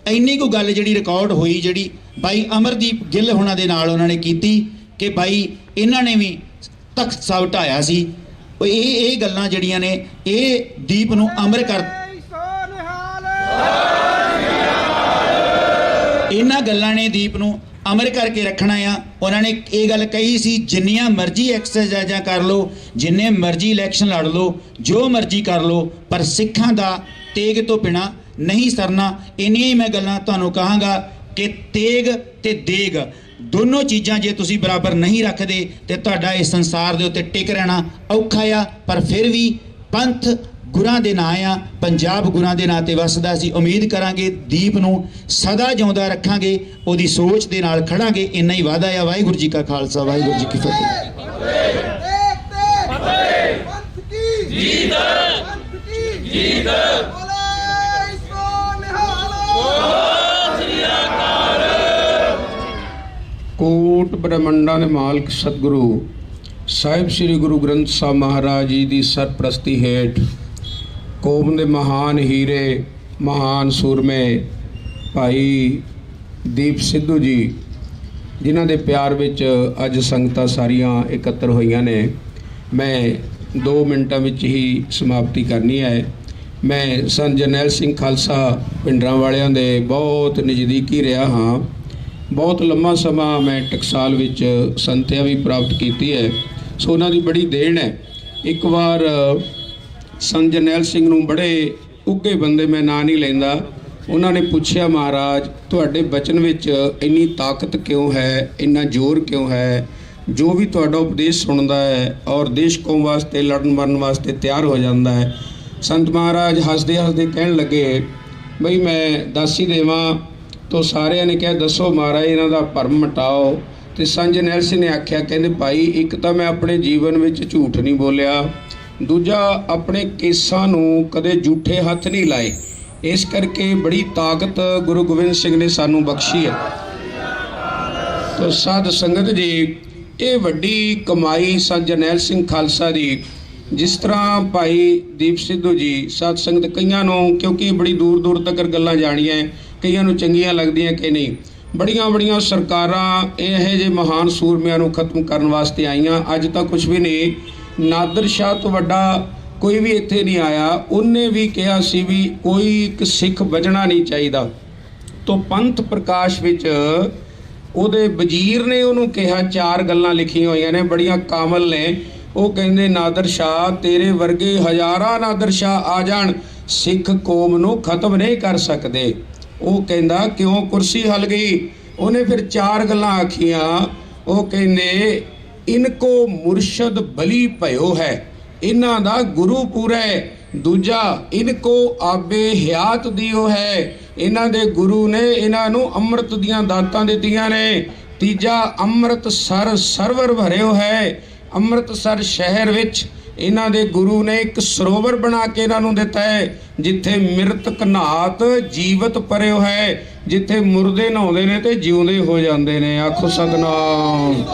ਇੰਨੀ ਕੁ ਗੱਲ ਜਿਹੜੀ ਰਿਕਾਰਡ ਹੋਈ, ਜਿਹੜੀ ਬਾਈ ਅਮਰਦੀਪ ਗਿੱਲ ਹੋਣਾ ਦੇ ਨਾਲ ਉਹਨਾਂ ਨੇ ਕੀਤੀ ਕਿ ਬਾਈ ਇਹਨਾਂ ਨੇ ਵੀ ਤਖਤ ਸਾਹਿਬ ਢਾਇਆ ਸੀ। ਇਹ ਗੱਲਾਂ ਜਿਹੜੀਆਂ ਨੇ ਇਹ ਦੀਪ ਨੂੰ ਅਮਰ ਕਰ, ਇਹਨਾਂ ਗੱਲਾਂ ਨੇ ਦੀਪ ਨੂੰ ਅਮਰ ਕਰਕੇ ਰੱਖਣਾ ਆ। ਉਹਨਾਂ ਨੇ ਇਹ ਗੱਲ ਕਹੀ ਸੀ, ਜਿੰਨੀਆਂ ਮਰਜ਼ੀ ਐਕਸਰਸਾਈਜ਼ਾਂ ਕਰ ਲਓ, ਜਿੰਨੇ ਮਰਜ਼ੀ ਇਲੈਕਸ਼ਨ ਲੜ ਲਓ, ਜੋ ਮਰਜ਼ੀ ਕਰ ਲਓ, ਪਰ ਸਿੱਖਾਂ ਦਾ ਤੇਗ ਤੋਂ ਬਿਨਾਂ ਨਹੀਂ ਸਰਨਾ। ਇੰਨੀਆਂ ਹੀ ਮੈਂ ਗੱਲਾਂ ਤੁਹਾਨੂੰ ਕਹਾਂਗਾ ਕਿ ਤੇਗ ਤੇ ਦੇਗ ਦੋਨੋਂ ਚੀਜ਼ਾਂ ਜੇ ਤੁਸੀਂ ਬਰਾਬਰ ਨਹੀਂ ਰੱਖਦੇ ਤੇ ਤੁਹਾਡਾ ਇਸ ਸੰਸਾਰ ਦੇ ਉੱਤੇ ਟਿਕ ਰਹਿਣਾ ਔਖਾ ਆ। ਪਰ ਫਿਰ ਵੀ ਪੰਥ ਗੁਰਾਂ ਦੇ ਨਾਂ ਆ, ਪੰਜਾਬ ਗੁਰਾਂ ਦੇ ਨਾਂ ਤੇ ਵਸਦਾ। ਅਸੀਂ ਉਮੀਦ ਕਰਾਂਗੇ ਦੀਪ ਨੂੰ ਸਦਾ ਜਿਉਂਦਾ ਰੱਖਾਂਗੇ, ਉਹਦੀ ਸੋਚ ਦੇ ਨਾਲ ਖੜਾਂਗੇ। ਇੰਨਾ ਹੀ ਵਾਅਦਾ ਆ। ਵਾਹਿਗੁਰੂ ਜੀ ਕਾ ਖਾਲਸਾ, ਵਾਹਿਗੁਰੂ ਜੀ ਕੀ ਫਤਿਹ। ਕੋਟ ਬ੍ਰਹਮੰਡਾਂ ਦੇ ਮਾਲਕ ਸਤਿਗੁਰੂ ਸਾਹਿਬ ਸ੍ਰੀ ਗੁਰੂ ਗ੍ਰੰਥ ਸਾਹਿਬ ਮਹਾਰਾਜ ਜੀ ਦੀ ਸਰਪ੍ਰਸਤੀ ਹੇਠ ਕੌਮ ਦੇ ਮਹਾਨ ਹੀਰੇ, ਮਹਾਨ ਸੂਰਮੇ ਭਾਈ ਦੀਪ ਸਿੱਧੂ ਜੀ, ਜਿਨ੍ਹਾਂ ਦੇ ਪਿਆਰ ਵਿੱਚ ਅੱਜ ਸੰਗਤਾਂ ਸਾਰੀਆਂ ਇਕੱਤਰ ਹੋਈਆਂ ਨੇ, ਮੈਂ 2 ਮਿੰਟਾਂ ਵਿੱਚ ਹੀ ਸਮਾਪਤੀ ਕਰਨੀ ਹੈ। ਮੈਂ ਸੰਤ ਜਰਨੈਲ ਸਿੰਘ ਖਾਲਸਾ ਪਿੰਡਰਾਂ ਵਾਲਿਆਂ ਦੇ ਬਹੁਤ ਨਜ਼ਦੀਕੀ ਰਿਹਾ ਹਾਂ। ਬਹੁਤ ਲੰਮਾ ਸਮਾਂ ਮੈਂ ਟਕਸਾਲ ਵਿੱਚ ਸੰਥਿਆ ਵੀ ਪ੍ਰਾਪਤ ਕੀਤੀ ਹੈ, ਸੋ ਉਹਨਾਂ ਦੀ ਬੜੀ ਦੇਣ ਹੈ। ਇੱਕ ਵਾਰ ਸੰਤ ਜਰਨੈਲ ਸਿੰਘ ਨੂੰ, ਬੜੇ ਉੱਘੇ ਬੰਦੇ, ਮੈਂ ਨਾਂ ਨਹੀਂ ਲੈਂਦਾ, ਉਹਨਾਂ ਨੇ ਪੁੱਛਿਆ, ਮਹਾਰਾਜ ਤੁਹਾਡੇ ਬਚਨ ਵਿੱਚ ਇੰਨੀ ਤਾਕਤ ਕਿਉਂ ਹੈ, ਇੰਨਾ ਜ਼ੋਰ ਕਿਉਂ ਹੈ? ਜੋ ਵੀ ਤੁਹਾਡਾ ਉਪਦੇਸ਼ ਸੁਣਦਾ ਹੈ ਔਰ ਦੇਸ਼ ਕੌਮ ਵਾਸਤੇ ਲੜਨ ਮਰਨ ਵਾਸਤੇ ਤਿਆਰ ਹੋ ਜਾਂਦਾ ਹੈ। ਸੰਤ ਮਹਾਰਾਜ ਹੱਸਦੇ ਹੱਸਦੇ ਕਹਿਣ ਲੱਗੇ, ਬਈ ਮੈਂ ਦਾਸੀ ਦੇਵਾਂ। ਤੋ ਸਾਰਿਆਂ ਨੇ ਕਿਹਾ, ਦੱਸੋ ਮਹਾਰਾਜ, ਇਹਨਾਂ ਦਾ ਭਰਮ ਮਿਟਾਓ। ਤੇ ਸੰਤ ਜਰਨੈਲ ਸਿੰਘ ਨੇ ਆਖਿਆ, ਕਹਿੰਦੇ ਭਾਈ, ਇੱਕ ਤਾਂ ਮੈਂ ਆਪਣੇ ਜੀਵਨ ਵਿੱਚ ਝੂਠ ਨਹੀਂ ਬੋਲਿਆ, ਦੂਜਾ ਆਪਣੇ ਕੇਸਾਂ ਨੂੰ ਕਦੇ ਝੂਠੇ ਹੱਥ ਨਹੀਂ ਲਾਏ। ਇਸ ਕਰਕੇ ਬੜੀ ਤਾਕਤ ਗੁਰੂ ਗੋਬਿੰਦ ਸਿੰਘ ਨੇ ਸਾਨੂੰ ਬਖਸ਼ੀ ਹੈ। ਤੋ ਸਾਧ ਸੰਗਤ ਜੀ, ਇਹ ਵੱਡੀ ਕਮਾਈ ਸੰਤ ਜਰਨੈਲ ਸਿੰਘ ਖਾਲਸਾ ਦੀ। ਜਿਸ ਤਰ੍ਹਾਂ ਭਾਈ ਦੀਪ ਸਿੱਧੂ ਜੀ, ਸਾਧ ਸੰਗਤ ਕਈਆਂ ਨੂੰ, ਕਿਉਂਕਿ ਬੜੀ ਦੂਰ ਦੂਰ ਤੱਕ ਗੱਲਾਂ ਜਾਣੀਆਂ, ਕਈਆਂ ਨੂੰ ਚੰਗੀਆਂ ਲੱਗਦੀਆਂ ਕਿ ਨਹੀਂ, ਬੜੀਆਂ ਸਰਕਾਰਾਂ ਇਹੋ ਜਿਹੇ ਮਹਾਨ ਸੂਰਮਿਆਂ ਨੂੰ ਖਤਮ ਕਰਨ ਵਾਸਤੇ ਆਈਆਂ। ਅੱਜ ਤਾਂ ਕੁਝ ਵੀ ਨਹੀਂ, ਨਾਦਰ ਸ਼ਾਹ ਤੋਂ ਵੱਡਾ ਕੋਈ ਵੀ ਇੱਥੇ ਨਹੀਂ ਆਇਆ। ਉਹਨੇ ਵੀ ਕਿਹਾ ਸੀ ਵੀ ਕੋਈ ਇੱਕ ਸਿੱਖ ਬਚਣਾ ਨਹੀਂ ਚਾਹੀਦਾ। ਤੋਂ ਪੰਥ ਪ੍ਰਕਾਸ਼ ਵਿੱਚ ਉਹਦੇ ਵਜ਼ੀਰ ਨੇ ਉਹਨੂੰ ਕਿਹਾ, 4 ਗੱਲਾਂ ਲਿਖੀਆਂ ਹੋਈਆਂ ਨੇ, ਬੜੀਆਂ ਕਾਮਲ ਨੇ। ਉਹ ਕਹਿੰਦੇ, ਨਾਦਰ ਸ਼ਾਹ, ਤੇਰੇ ਵਰਗੇ ਹਜ਼ਾਰਾਂ ਨਾਦਰ ਸ਼ਾਹ ਆ ਜਾਣ, ਸਿੱਖ ਕੌਮ ਨੂੰ ਖਤਮ ਨਹੀਂ ਕਰ ਸਕਦੇ। ਉਹ ਕਹਿੰਦਾ, ਕਿਉਂ? ਕੁਰਸੀ ਹਲ ਗਈ। ਉਹਨੇ ਫਿਰ 4 ਗੱਲਾਂ ਆਖੀਆਂ। ਉਹ ਕਹਿੰਦੇ, ਇਨਕੋ ਮੁਰਸ਼ਦ ਬਲੀ ਭਇਓ ਹੈ, ਇਹਨਾਂ ਦਾ ਗੁਰੂ ਪੂਰਾ ਹੈ। ਦੂਜਾ, ਇਨਕੋ ਆਬੇ ਹਿਆਤ ਦਿਓ ਹੈ, ਇਹਨਾਂ ਦੇ ਗੁਰੂ ਨੇ ਇਹਨਾਂ ਨੂੰ ਅੰਮ੍ਰਿਤ ਦੀਆਂ ਦਾਤਾਂ ਦਿੱਤੀਆਂ ਨੇ। ਤੀਜਾ, ਅੰਮ੍ਰਿਤਸਰ ਸਰਵਰ ਭਰਿਓ ਹੈ, ਅੰਮ੍ਰਿਤਸਰ ਸ਼ਹਿਰ ਵਿੱਚ ਇਹਨਾਂ ਦੇ ਗੁਰੂ ਨੇ ਇੱਕ ਸਰੋਵਰ ਬਣਾ ਕੇ ਇਹਨਾਂ ਨੂੰ ਦਿੱਤਾ ਹੈ, ਜਿੱਥੇ ਮਿਰਤਕ ਨਾਤ ਜੀਵਤ ਪਰਿਓ ਹੈ, ਜਿੱਥੇ ਮੁਰਦੇ ਨਹਾਉਂਦੇ ਨੇ ਤੇ ਜਿਉਂਦੇ ਹੋ ਜਾਂਦੇ ਨੇ। ਆਖੋ ਸਤਨਾਮ।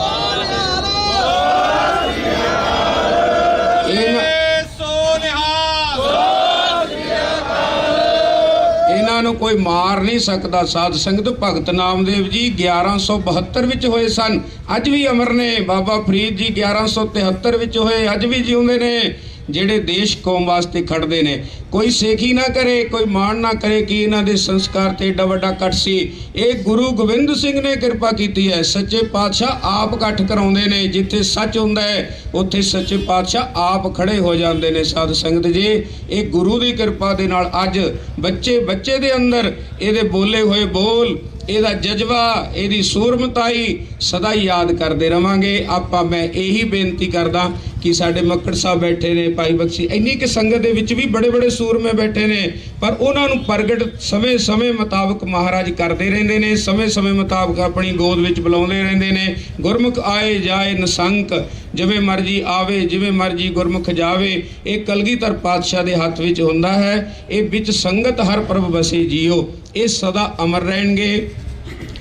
ਇਹਨਾਂ ਨੂੰ ਕੋਈ ਮਾਰ ਨਹੀਂ ਸਕਦਾ। ਸਾਧ ਸੰਗਤ ਭਗਤ ਨਾਮਦੇਵ ਜੀ 1172 ਵਿੱਚ ਹੋਏ ਸਨ, ਅੱਜ ਵੀ ਅਮਰ ਨੇ। ਬਾਬਾ ਫਰੀਦ ਜੀ 1173 ਵਿੱਚ ਹੋਏ, ਅੱਜ ਵੀ ਜਿਉਂਦੇ ਨੇ। ਜਿਹੜੇ ਦੇਸ਼ ਕੌਮ ਵਾਸਤੇ ਖੜਦੇ ਨੇ। ਕੋਈ ਸੇਖੀ ਨਾ ਕਰੇ, ਕੋਈ ਮਾਣ ਨਾ ਕਰੇ ਕਿ ਇਹਨਾਂ ਦੇ ਸੰਸਕਾਰ ਤੇ ਏਡਾ ਵੱਡਾ ਇਕੱਠ ਸੀ। ਇਹ ਗੁਰੂ ਗੋਬਿੰਦ ਸਿੰਘ ਨੇ ਕਿਰਪਾ ਕੀਤੀ ਹੈ। ਸੱਚੇ ਪਾਤਸ਼ਾਹ ਆਪ ਇਕੱਠ ਕਰਾਉਂਦੇ ਨੇ। ਜਿੱਥੇ ਸੱਚ ਹੁੰਦਾ ਹੈ ਉੱਥੇ ਸੱਚੇ ਪਾਤਸ਼ਾਹ ਆਪ ਖੜੇ ਹੋ ਜਾਂਦੇ ਨੇ। ਸਾਧ ਸੰਗਤ ਜੀ, ਇਹ ਗੁਰੂ ਦੀ ਕਿਰਪਾ ਦੇ ਨਾਲ ਅੱਜ ਬੱਚੇ ਦੇ ਅੰਦਰ ਇਹਦੇ ਬੋਲੇ ਹੋਏ ਬੋਲ, ਇਹਦਾ ਜਜ਼ਬਾ, ਇਹਦੀ ਸੂਰਮਤਾਈ ਸਦਾ ਹੀ ਯਾਦ ਕਰਦੇ ਰਵਾਂਗੇ ਆਪਾਂ। ਮੈਂ ਇਹੀ ਬੇਨਤੀ ਕਰਦਾ ਕਿ ਸਾਡੇ ਮੱਕੜ ਸਾਹਿਬ ਬੈਠੇ ਨੇ, ਭਾਈ ਬਖਸ਼ੀ, ਇੰਨੀ ਕਿ ਸੰਗਤ ਦੇ ਵਿੱਚ ਵੀ ਬੜੇ ਬੜੇ ਸੂਰਮੇ ਬੈਠੇ ਨੇ, ਪਰ ਉਹਨਾਂ ਨੂੰ ਪ੍ਰਗਟ ਸਮੇਂ ਮੁਤਾਬਕ ਮਹਾਰਾਜ ਕਰਦੇ ਰਹਿੰਦੇ ਨੇ। ਸਮੇਂ ਮੁਤਾਬਕ ਆਪਣੀ ਗੋਦ ਵਿੱਚ ਬੁਲਾਉਂਦੇ ਰਹਿੰਦੇ ਨੇ। ਗੁਰਮੁਖ ਆਏ ਜਾਏ ਨਿਸੰਕ, ਜਿਵੇਂ ਮਰਜੀ ਆਵੇ ਜਿਵੇਂ ਮਰਜੀ ਗੁਰਮੁਖ ਜਾਵੇ। ਇਹ ਕਲਗੀਧਰ ਪਾਤਸ਼ਾਹ ਦੇ ਹੱਥ ਵਿੱਚ ਹੁੰਦਾ ਹੈ। ਇਹ ਵਿੱਚ ਸੰਗਤ ਹਰ ਪ੍ਰਭ ਵਸੇ ਜੀਓ, ਇਹ ਸਦਾ ਅਮਰ ਰਹਿਣਗੇ।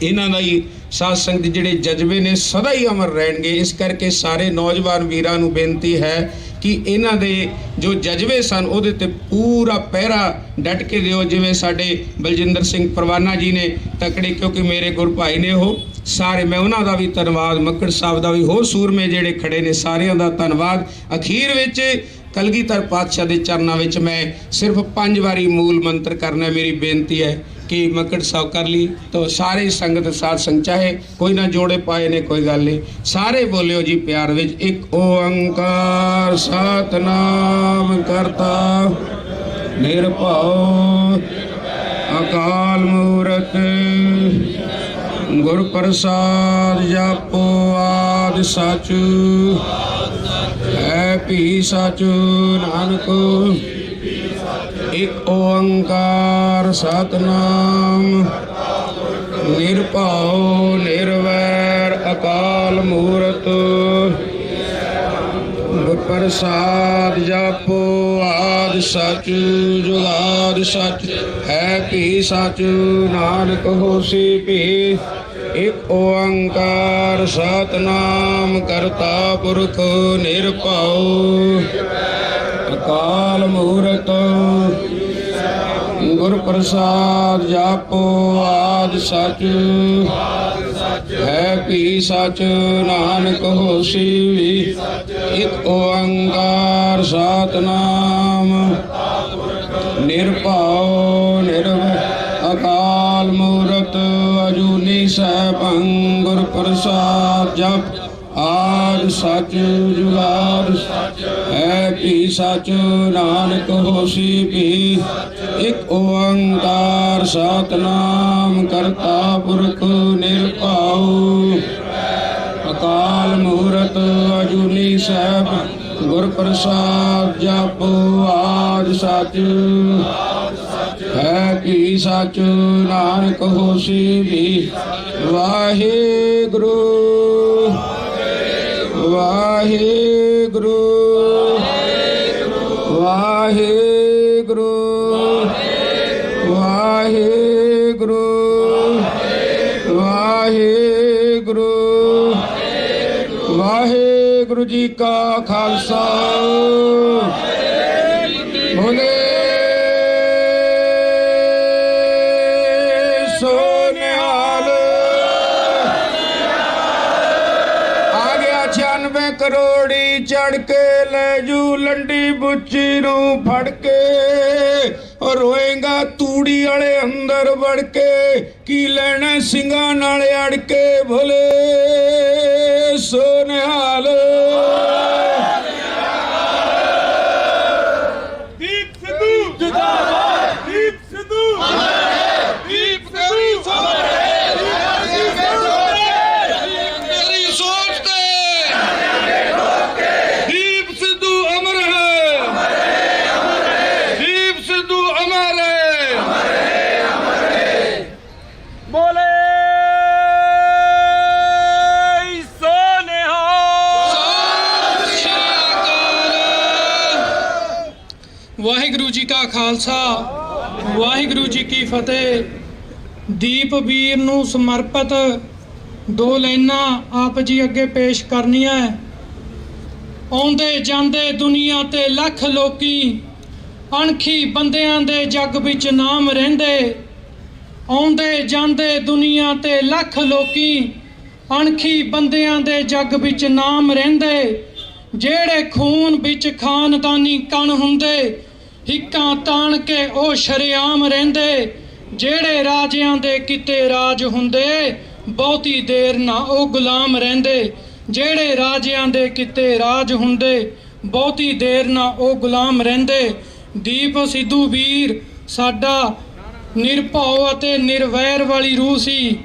ਇਹਨਾਂ ਦਾ ਹੀ ਸਾਧ ਸੰਗਤ ਜਿਹੜੇ ਜਜ਼ਬੇ ਨੇ ਸਦਾ ਹੀ ਅਮਰ ਰਹਿਣਗੇ। ਇਸ ਕਰਕੇ ਸਾਰੇ ਨੌਜਵਾਨ ਵੀਰਾਂ ਨੂੰ ਬੇਨਤੀ ਹੈ ਕਿ ਇਹਨਾਂ ਦੇ ਜੋ ਜਜ਼ਬੇ ਸਨ ਉਹਦੇ ਤੇ ਪੂਰਾ ਪਹਿਰਾ ਡਟ ਕੇ ਦਿਓ। ਜਿਵੇਂ ਸਾਡੇ ਬਲਜਿੰਦਰ ਸਿੰਘ ਪਰਵਾਨਾ ਜੀ ਨੇ ਤਕੜੇ, ਕਿਉਂਕਿ ਮੇਰੇ ਗੁਰ ਭਾਈ ਨੇ ਉਹ ਸਾਰੇ, ਮੈਂ ਉਹਨਾਂ ਦਾ ਵੀ ਧੰਨਵਾਦ, ਮੱਕੜ ਸਾਹਿਬ ਦਾ ਵੀ, ਹੋਰ ਸੂਰਮੇ ਜਿਹੜੇ ਖੜੇ ਨੇ ਸਾਰਿਆਂ ਦਾ ਧੰਨਵਾਦ। ਅਖੀਰ ਵਿੱਚ ਕਲਗੀਧਰ ਪਾਤਸ਼ਾਹ ਦੇ ਚਰਨਾਂ ਵਿੱਚ ਮੈਂ ਸਿਰਫ 5 ਵਾਰੀ ਮੂਲ ਮੰਤਰ ਕਰਨਾ ਮੇਰੀ ਬੇਨਤੀ ਹੈ ਕਿ ਮੱਕੜ ਸਾਹਿਬ ਕਰ ਲਈ ਤਾਂ ਸਾਰੇ ਸੰਗਤ ਸਾਧ ਸੰਗ, ਚਾਹੇ ਕੋਈ ਨਾ ਜੋੜੇ ਪਾਏ ਨੇ ਕੋਈ ਗੱਲ ਨਹੀਂ, ਸਾਰੇ ਬੋਲਿਓ ਜੀ ਪਿਆਰ ਵਿੱਚ। ਇੱਕ ਓੰਕਾਰ ਸਤਨਾਮ ਕਰਤਾ ਨਿਰਭਉ ਅਕਾਲ ਮੂਰਤ ਗੁਰ ਪ੍ਰਸਾਦ ਜਪੋ ਆਦਿ ਸਚ ਹੈ ਭੀ ਸਚ ਨਾਨਕ। ਇੱਕ ਓੰਕਾਰ ਸਤਨਾਮ ਨਿਰਭਉ ਨਿਰਵੈਰ ਅਕਾਲ ਮੂਰਤ ਗੁਰ ਪ੍ਰਸਾਦ ਜਪੋ ਆਦਿ ਸਚ ਜੁਗਾਦਿ ਸਚ ਹੈ ਭੀ ਸਚ ਨਾਨਕ ਹੋਸੀ ਭੀ। ਇੱਕ ਓੰਕਾਰ ਸਤਨਾਮ ਕਰਤਾ ਪੁਰਖ ਨਿਰਭਉ ਅਕਾਲ ਮੂਰਤ ਗੁਰ ਪ੍ਰਸਾਦ ਜਪੋ ਆਦਿ ਸਚ ਹੈ ਭੀ ਸਚ ਨਾਨਕ ਹੋਸੀ ਵੀ। ਇੱਕ ਓੰਕਾਰ ਸਤਨਾਮ ਨਿਰਭਉ ਨਿਰਵੈਰ ਅਕਾਲ ਮੂਰਤ ਅਜੂਨੀ ਸੈਭੰ ਗੁਰ ਪ੍ਰਸਾਦ ਜਪ ਆਦਿ ਸਚ ਜੁਗਾਦਿ ਹੈ ਭੀ ਸਚ ਨਾਨਕ ਹੋਸੀ ਭੀ। ਇੱਕ ਓੰਕਾਰ ਸਤਨਾਮ ਕਰਤਾ ਪੁਰਖ ਨਿਰਭਉ ਅਕਾਲ ਮੂਰਤ ਅਜੂਨੀ ਸੈਭੰ ਗੁਰ ਪ੍ਰਸਾਦ ਜਪੋ ਆਦਿ ਸਚ ਹੈ ਭੀ ਸਚ ਨਾਨਕ ਹੋਸੀ ਭੀ। ਵਾਹਿਗੁਰੂ ਵਾਹਿਗੁਰੂ ਵਾਹਿਗੁਰੂ ਵਾਹਿਗੁਰੂ ਵਾਹਿਗੁਰੂ ਵਾਹਿਗੁਰੂ ਜੀ ਕਾ ਖਾਲਸਾ ਬੋਲੇ ਸੋ ਨਿਹਾਲ। ਆ ਗਿਆ 96 ਕਰੋੜੀ ਚੜ ਕੇ ਲੈ ਜੂ ਲੰਡੀ ਬੁੱਚੀ ਨੂੰ ਫੜ ਕੇ। ਰੋਏਗਾ ਤੂੜੀ ਵਾਲੇ ਅੰਦਰ ਵੜ ਕੇ, ਕੀ ਲੈਣਾ ਸਿੰਘਾਂ ਨਾਲ ਅੜ ਕੇ। ਭੋਲੇ ਸੋ ਨਿਹਾਲ। ਦੀਪ ਸਿੱਧੂ ਜਿੰਦਾਬਾਦ, ਦੀਪ ਸਿੱਧੂ ਦੀਪ ਸਿੱਧੂ ਮੇਰੀ ਸੋਚ ਤੇ ਦੀਪ ਸਿੱਧੂ ਅਮਰ ਹੈ, ਦੀਪ ਸਿੱਧੂ ਅਮਰ ਹੈ। ਬੋਲੇ ਸੋ ਨਿਹਾਲ। ਵਾਹਿਗੁਰੂ ਜੀ ਕਾ ਖਾਲਸਾ ਵਾਹਿਗੁਰੂ ਜੀ ਕੀ ਫਤਿਹ। ਦੀਪ ਵੀਰ ਨੂੰ ਸਮਰਪਿਤ 2 ਲਾਈਨਾਂ ਆਪ ਜੀ ਅੱਗੇ ਪੇਸ਼ ਕਰਨੀਆਂ। ਆਉਂਦੇ ਜਾਂਦੇ ਦੁਨੀਆ ਤੇ ਲੱਖ ਲੋਕੀ, ਅਣਖੀ ਬੰਦਿਆਂ ਦੇ ਜੱਗ ਵਿੱਚ ਨਾਮ ਰਹਿੰਦੇ। ਆਉਂਦੇ ਜਾਂਦੇ ਦੁਨੀਆ ਤੇ ਲੱਖ ਲੋਕੀ, ਅਣਖੀ ਬੰਦਿਆਂ ਦੇ ਜੱਗ ਵਿੱਚ ਨਾਮ ਰਹਿੰਦੇ, ਜਿਹੜੇ ਖੂਨ ਵਿੱਚ ਖਾਨਦਾਨੀ ਕਣ ਹੁੰਦੇ, ਹਿੱਕਾਂ ਤਾਣ ਕੇ ਉਹ ਸ਼ਰੇਆਮ ਰਹਿੰਦੇ, ਜਿਹੜੇ ਰਾਜਿਆਂ ਦੇ ਕਿਤੇ ਰਾਜ ਹੁੰਦੇ, ਬਹੁਤੀ ਦੇਰ ਨਾ ਉਹ ਗੁਲਾਮ ਰਹਿੰਦੇ, ਜਿਹੜੇ ਰਾਜਿਆਂ ਦੇ ਕਿਤੇ ਰਾਜ ਹੁੰਦੇ, ਬਹੁਤੀ ਦੇਰ ਨਾ ਉਹ ਗੁਲਾਮ ਰਹਿੰਦੇ। ਦੀਪ ਸਿੱਧੂ ਵੀਰ ਸਾਡਾ ਨਿਰਭਉ ਅਤੇ ਨਿਰਵੈਰ ਵਾਲੀ ਰੂਹ ਸੀ।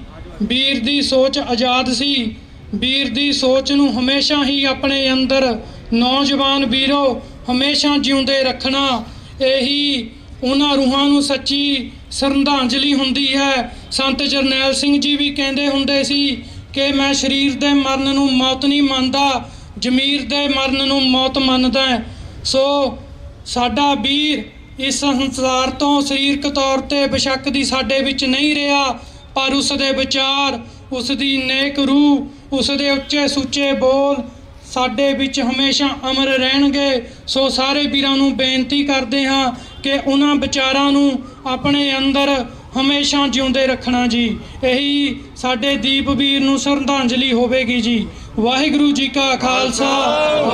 ਵੀਰ ਦੀ ਸੋਚ ਆਜ਼ਾਦ ਸੀ। ਵੀਰ ਦੀ ਸੋਚ ਨੂੰ ਹਮੇਸ਼ਾ ਹੀ ਆਪਣੇ ਅੰਦਰ ਨੌਜਵਾਨ ਵੀਰੋ ਹਮੇਸ਼ਾ ਜਿਉਂਦੇ ਰੱਖਣਾ, ਇਹੀ ਉਹਨਾਂ ਰੂਹਾਂ ਨੂੰ ਸੱਚੀ ਸ਼ਰਧਾਂਜਲੀ ਹੁੰਦੀ ਹੈ। ਸੰਤ ਜਰਨੈਲ ਸਿੰਘ ਜੀ ਵੀ ਕਹਿੰਦੇ ਹੁੰਦੇ ਸੀ ਕਿ ਮੈਂ ਸਰੀਰ ਦੇ ਮਰਨ ਨੂੰ ਮੌਤ ਨਹੀਂ ਮੰਨਦਾ, ਜ਼ਮੀਰ ਦੇ ਮਰਨ ਨੂੰ ਮੌਤ ਮੰਨਦਾ। ਸੋ ਸਾਡਾ ਵੀਰ ਇਸ ਸੰਸਾਰ ਤੋਂ ਸਰੀਰਕ ਤੌਰ ਤੇ ਬੇਸ਼ੱਕ ਦੀ ਸਾਡੇ ਵਿੱਚ ਨਹੀਂ ਰਿਹਾ, ਪਰ ਉਸ ਦੇ ਵਿਚਾਰ, ਉਸ ਦੀ ਨੇਕ ਰੂਹ, ਉਸ ਦੇ ਉੱਚੇ ਸੁੱਚੇ ਬੋਲ ਸਾਡੇ ਵਿੱਚ ਹਮੇਸ਼ਾ ਅਮਰ ਰਹਿਣਗੇ। ਸੋ ਸਾਰੇ ਵੀਰਾਂ ਨੂੰ ਬੇਨਤੀ ਕਰਦੇ ਹਾਂ ਕਿ ਉਹਨਾਂ ਵਿਚਾਰਾਂ ਨੂੰ ਆਪਣੇ ਅੰਦਰ ਹਮੇਸ਼ਾ ਜਿਉਂਦੇ ਰੱਖਣਾ ਜੀ। ਇਹੀ ਸਾਡੇ ਦੀਪ ਵੀਰ ਨੂੰ ਸ਼ਰਧਾਂਜਲੀ ਹੋਵੇਗੀ ਜੀ। ਵਾਹਿਗੁਰੂ ਜੀ ਕਾ ਖਾਲਸਾ,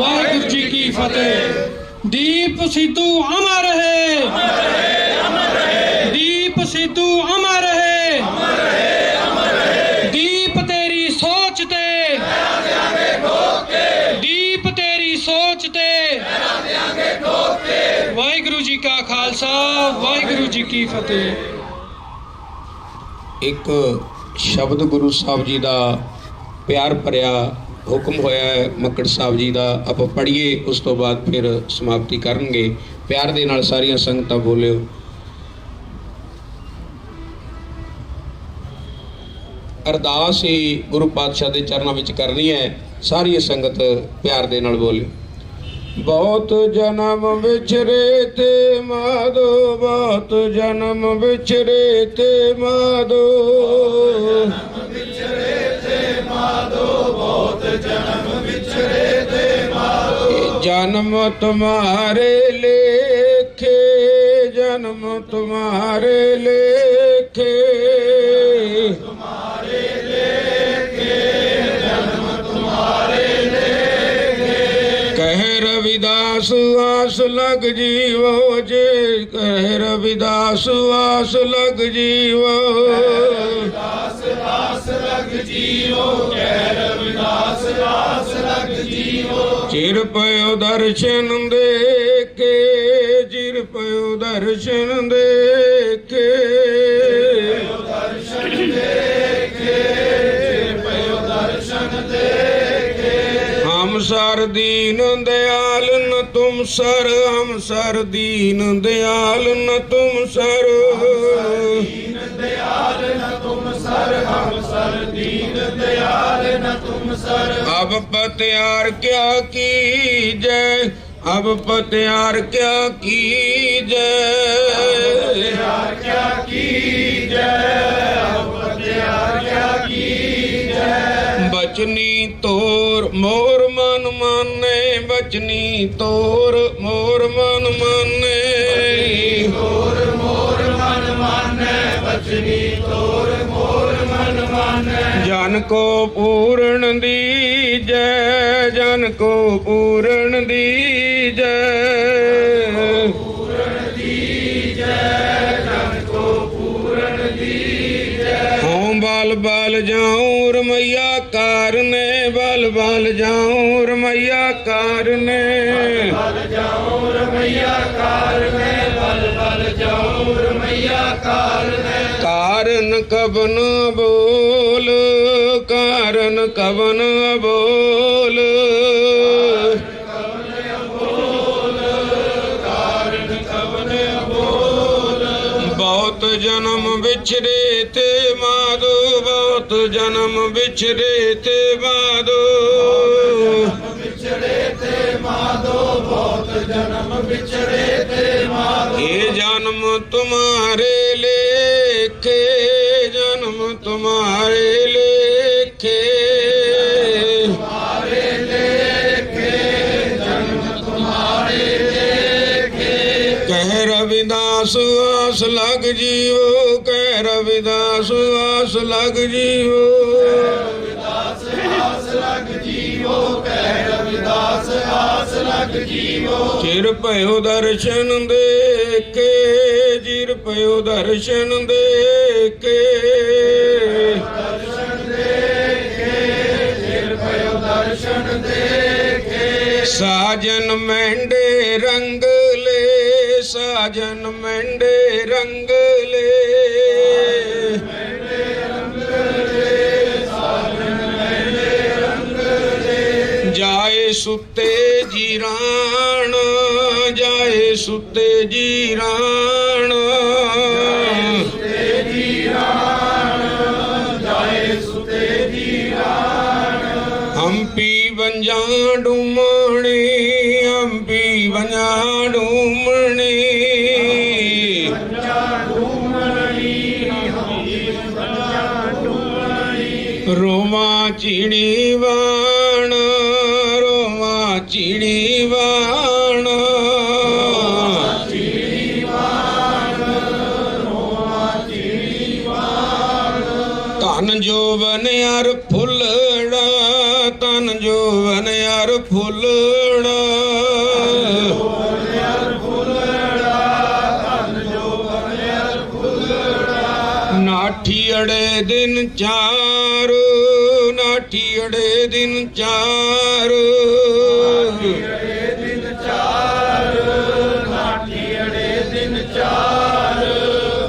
ਵਾਹਿਗੁਰੂ ਜੀ ਕੀ ਫਤਿਹ। ਦੀਪ ਸਿੱਧੂ ਅਮਰ ਰਹੇ, ਦੀਪ ਸਿੱਧੂ ਅਮਰ ਰਹੇ, ਦੀਪ ਤੇਰੀ ਸੋਚ ਤੇ, ਦੀਪ ਤੇਰੀ ਸੋਚ ਤੇ। ਵਾਹਿਗੁਰੂ ਜੀ ਕਾ ਖਾਲਸਾ, ਵਾਹਿਗੁਰੂ ਜੀ ਕੀ ਫਤਿਹ। ਇੱਕ ਸ਼ਬਦ ਗੁਰੂ ਸਾਹਿਬ ਜੀ ਦਾ ਪਿਆਰ ਭਰਿਆ ਹੁਕਮ ਹੋਇਆ ਹੈ ਮੱਕੜ ਸਾਹਿਬ ਜੀ ਦਾ, ਆਪਾਂ ਪੜ੍ਹੀਏ, ਉਸ ਤੋਂ ਬਾਅਦ ਫਿਰ ਸਮਾਪਤੀ ਕਰਨਗੇ। ਪਿਆਰ ਦੇ ਨਾਲ ਸਾਰੀਆਂ ਸੰਗਤਾਂ ਬੋਲਿਓ। ਅਰਦਾਸ ਹੀ ਗੁਰੂ ਪਾਤਸ਼ਾਹ ਦੇ ਚਰਨਾਂ ਵਿੱਚ ਕਰਨੀ ਹੈ। ਸਾਰੀ ਸੰਗਤ ਪਿਆਰ ਦੇ ਨਾਲ ਬੋਲਿਓ। ਬਹੁਤ ਜਨਮ ਵਿਛਰੇ ਤੇ ਮਾਧੋ, ਬਹੁਤ ਜਨਮ ਵਿਛਰੇ ਤੇ ਮਾਧੋ, जन्म तुम्हारे लेखे, जन्म तुम्हारे लेखे, तुम्हारे लेखे, जन्म तुम्हारे लेखे। कह रविदास आस लग जीवो जे, कह रविदास आस लग जीवो, आस लग जीवो, कह रविदास आस लग जीवो। चिर पयो दर्शन देखे, चिर पयो दर्शन देखे, दर्शन देखे, चिर पयो दर्शन देखे। हम सर दीन दयाल न तुम सर, हम सर दीन दयाल न तुम सर, दीन दयाल न तुम सर, हम सर दीन दयाल न तुम सर। अब पत्यार क्या कीजय, अब पत्यार क्या कीजय, पत्यार क्या कीजय, अब पत्यार क्या कीजय। बचनी तोर मोर मन माने, बचनी तोर मोर मन माने, तोर मोर मन माने, बचनी तोर मोर मन माने। जन को पूर्ण दीजै, जन को पूर्ण दीजै, पूर्ण दीजै, जन को पूर्ण दीजै। हों बल बल जाऊं रमैया कारने, बल बल जाऊं रमैया कारने, बल जाऊं रमैया कारने, बल बल जाऊं रमैया कारने। कारण कबन बोल, कारण कबन बोल, कारण कबन बोल। बहुत जन्म बिछरे थे माधो, बहुत जन्म बिछरे थे माधो, बिछड़े थे माधो, बहुत जन्म बिछड़े थे माधो। ये जन्म तुम्हारे लेखे, जन्म तुम्हारे लेखे, तुम्हारे लेखे, जन्म तुम्हारे लेखे। कह रविदास आस लग जीवो, कह ਕਹਿ ਰਵਿਦਾਸ ਆਸ ਲਗ ਜੀਓ ਚਿਰ ਭਇਓ ਦਰਸ਼ਨ ਦੇਖੇ ਚਿਰ ਭਇਓ ਦਰਸ਼ਨ ਦੇਖੇ ਸਾਜਨ ਮਹਿੰਡੇ ਰੰਗਲੇ ਸਾਜਨ ਮਹਿੰਡੇ ਰੰਗਲੇ ਜਾਏ ਸੁੱਤੇ ਜੀਰਾਣ ਜਾਏ ਸੁੱਤੇ ਜੀਰਾਣ ਹੰਪੀ ਵੰਜਾਂ ਡੂਮਣੀ ਹੰਪੀ ਵੰਜਾਂ ਡੂਮਣੀ ਰੋਮਾ ਚਿੜੀ ਵਾਣ ਰੋਮਾ ਚਿੜੀ ਵਾਣ ਧਨ ਜੋਵਨ ਯਾਰ ਫੁੱਲੜਾ ਧਨ ਜੋਵਨ ਯਾਰ ਫੁੱਲੜਾ ਨਾਠੀ ਅੜੇ ਦਿਨ ਚਾਰ ਨਾਠੀ ਅੜੇ ਦਿਨ ਚਾਰ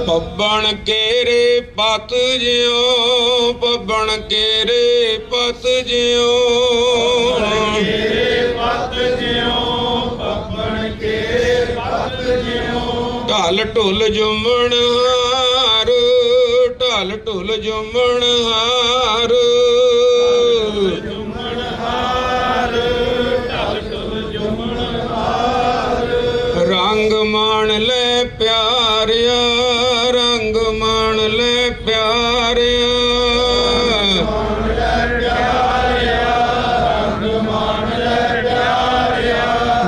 ਪੱਬਣ ਕੇਰੇ ਪਤ ਜਿਉ ਪੱਬਣ ਕੇਰੇ ਪਤ ਜਿਉ ਢਲ ਢੁਲ ਜੁਮਣ ਹਾਰ ਢਲ ਢੁਲ ਜੁਮਣ ਹਾਰ ਰੰਗ ਮਾਣ ਲੈ ਪਿਆਰਿਆ ਰੰਗ ਮਾਣ ਲੈ ਪਿਆਰਿਆ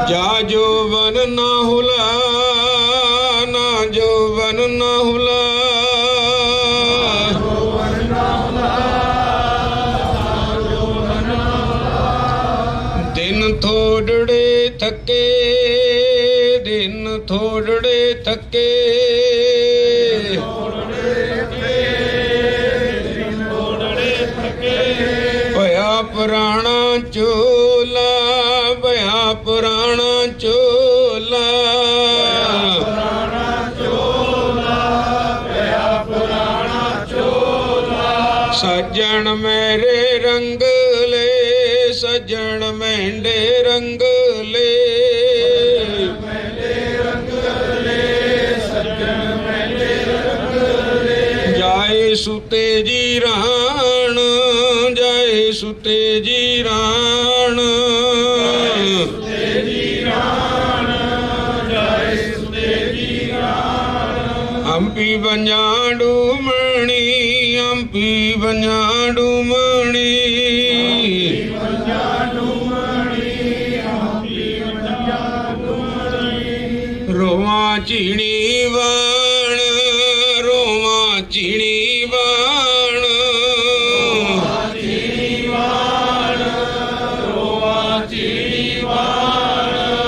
ਜਾ ਜੋਵਨ ਨਾ ਹੁਲਾ ਨਾ ਜੋਵਨ ਨਾ ਹੁਲਾ ਦਿਨ ਥੋੜੜੇ ਥੱਕੇ ਦਿਨ ਥੋੜੜੇ ਥੱਕੇ ਭਇਆ ਪੁਰਾਣਾ ਚੋਲਾ ਭਇਆ ਪੁਰਾਣਾ ਚੋਲਾ ਸੱਜਣ ਮੇਰੇ ਰੰਗਲੇ ਸੱਜਣ ਮਹਿੰਡੇ ਰੰਗਲੇ ਜਾਏ ਸੁਤੇ ਜੀਰਾਣ ਜਾਏ ਸੁਤੇ ਜੀਰਾਣ ਹੰਪੀ ਵੰਜਾਂ ਡੂਮਣੀ ਹੰਪੀ ਵੰਜਾਂ ਡੂਮਣੀ ਰੋਵਾਂ ਝੀਣੀ ਵਾਣ ਰੋਵਾਂ ਝੀਣੀ ਵਾਣ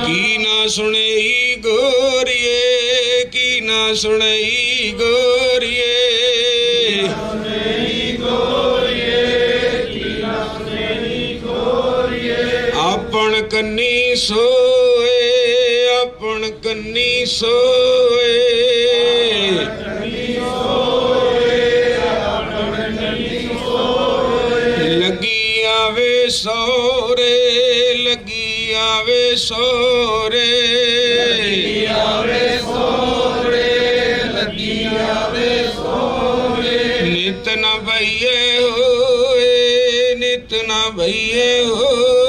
ਕੀ ਨਾ ਸੁਣਈ ਗੋਰੀਏ ਕੀ ਨਾ ਸੁਣਈ ਗੋਰੀਏ ਆਪਣ ਕੰਨੀ ਸੋਏ ਆਪਣ ਕੰਨੀ ਸੋਏ ਲੱਗੀ ਆਵੇ ਸੋਰੇ ਲੱਗੀ ਆਵੇ ਸੋਰੇ ਨਿਤ ਨਾ ਭਈਏ ਹੋਏ ਨਿਤ ਨਾ ਭਈਏ ਹੋਏ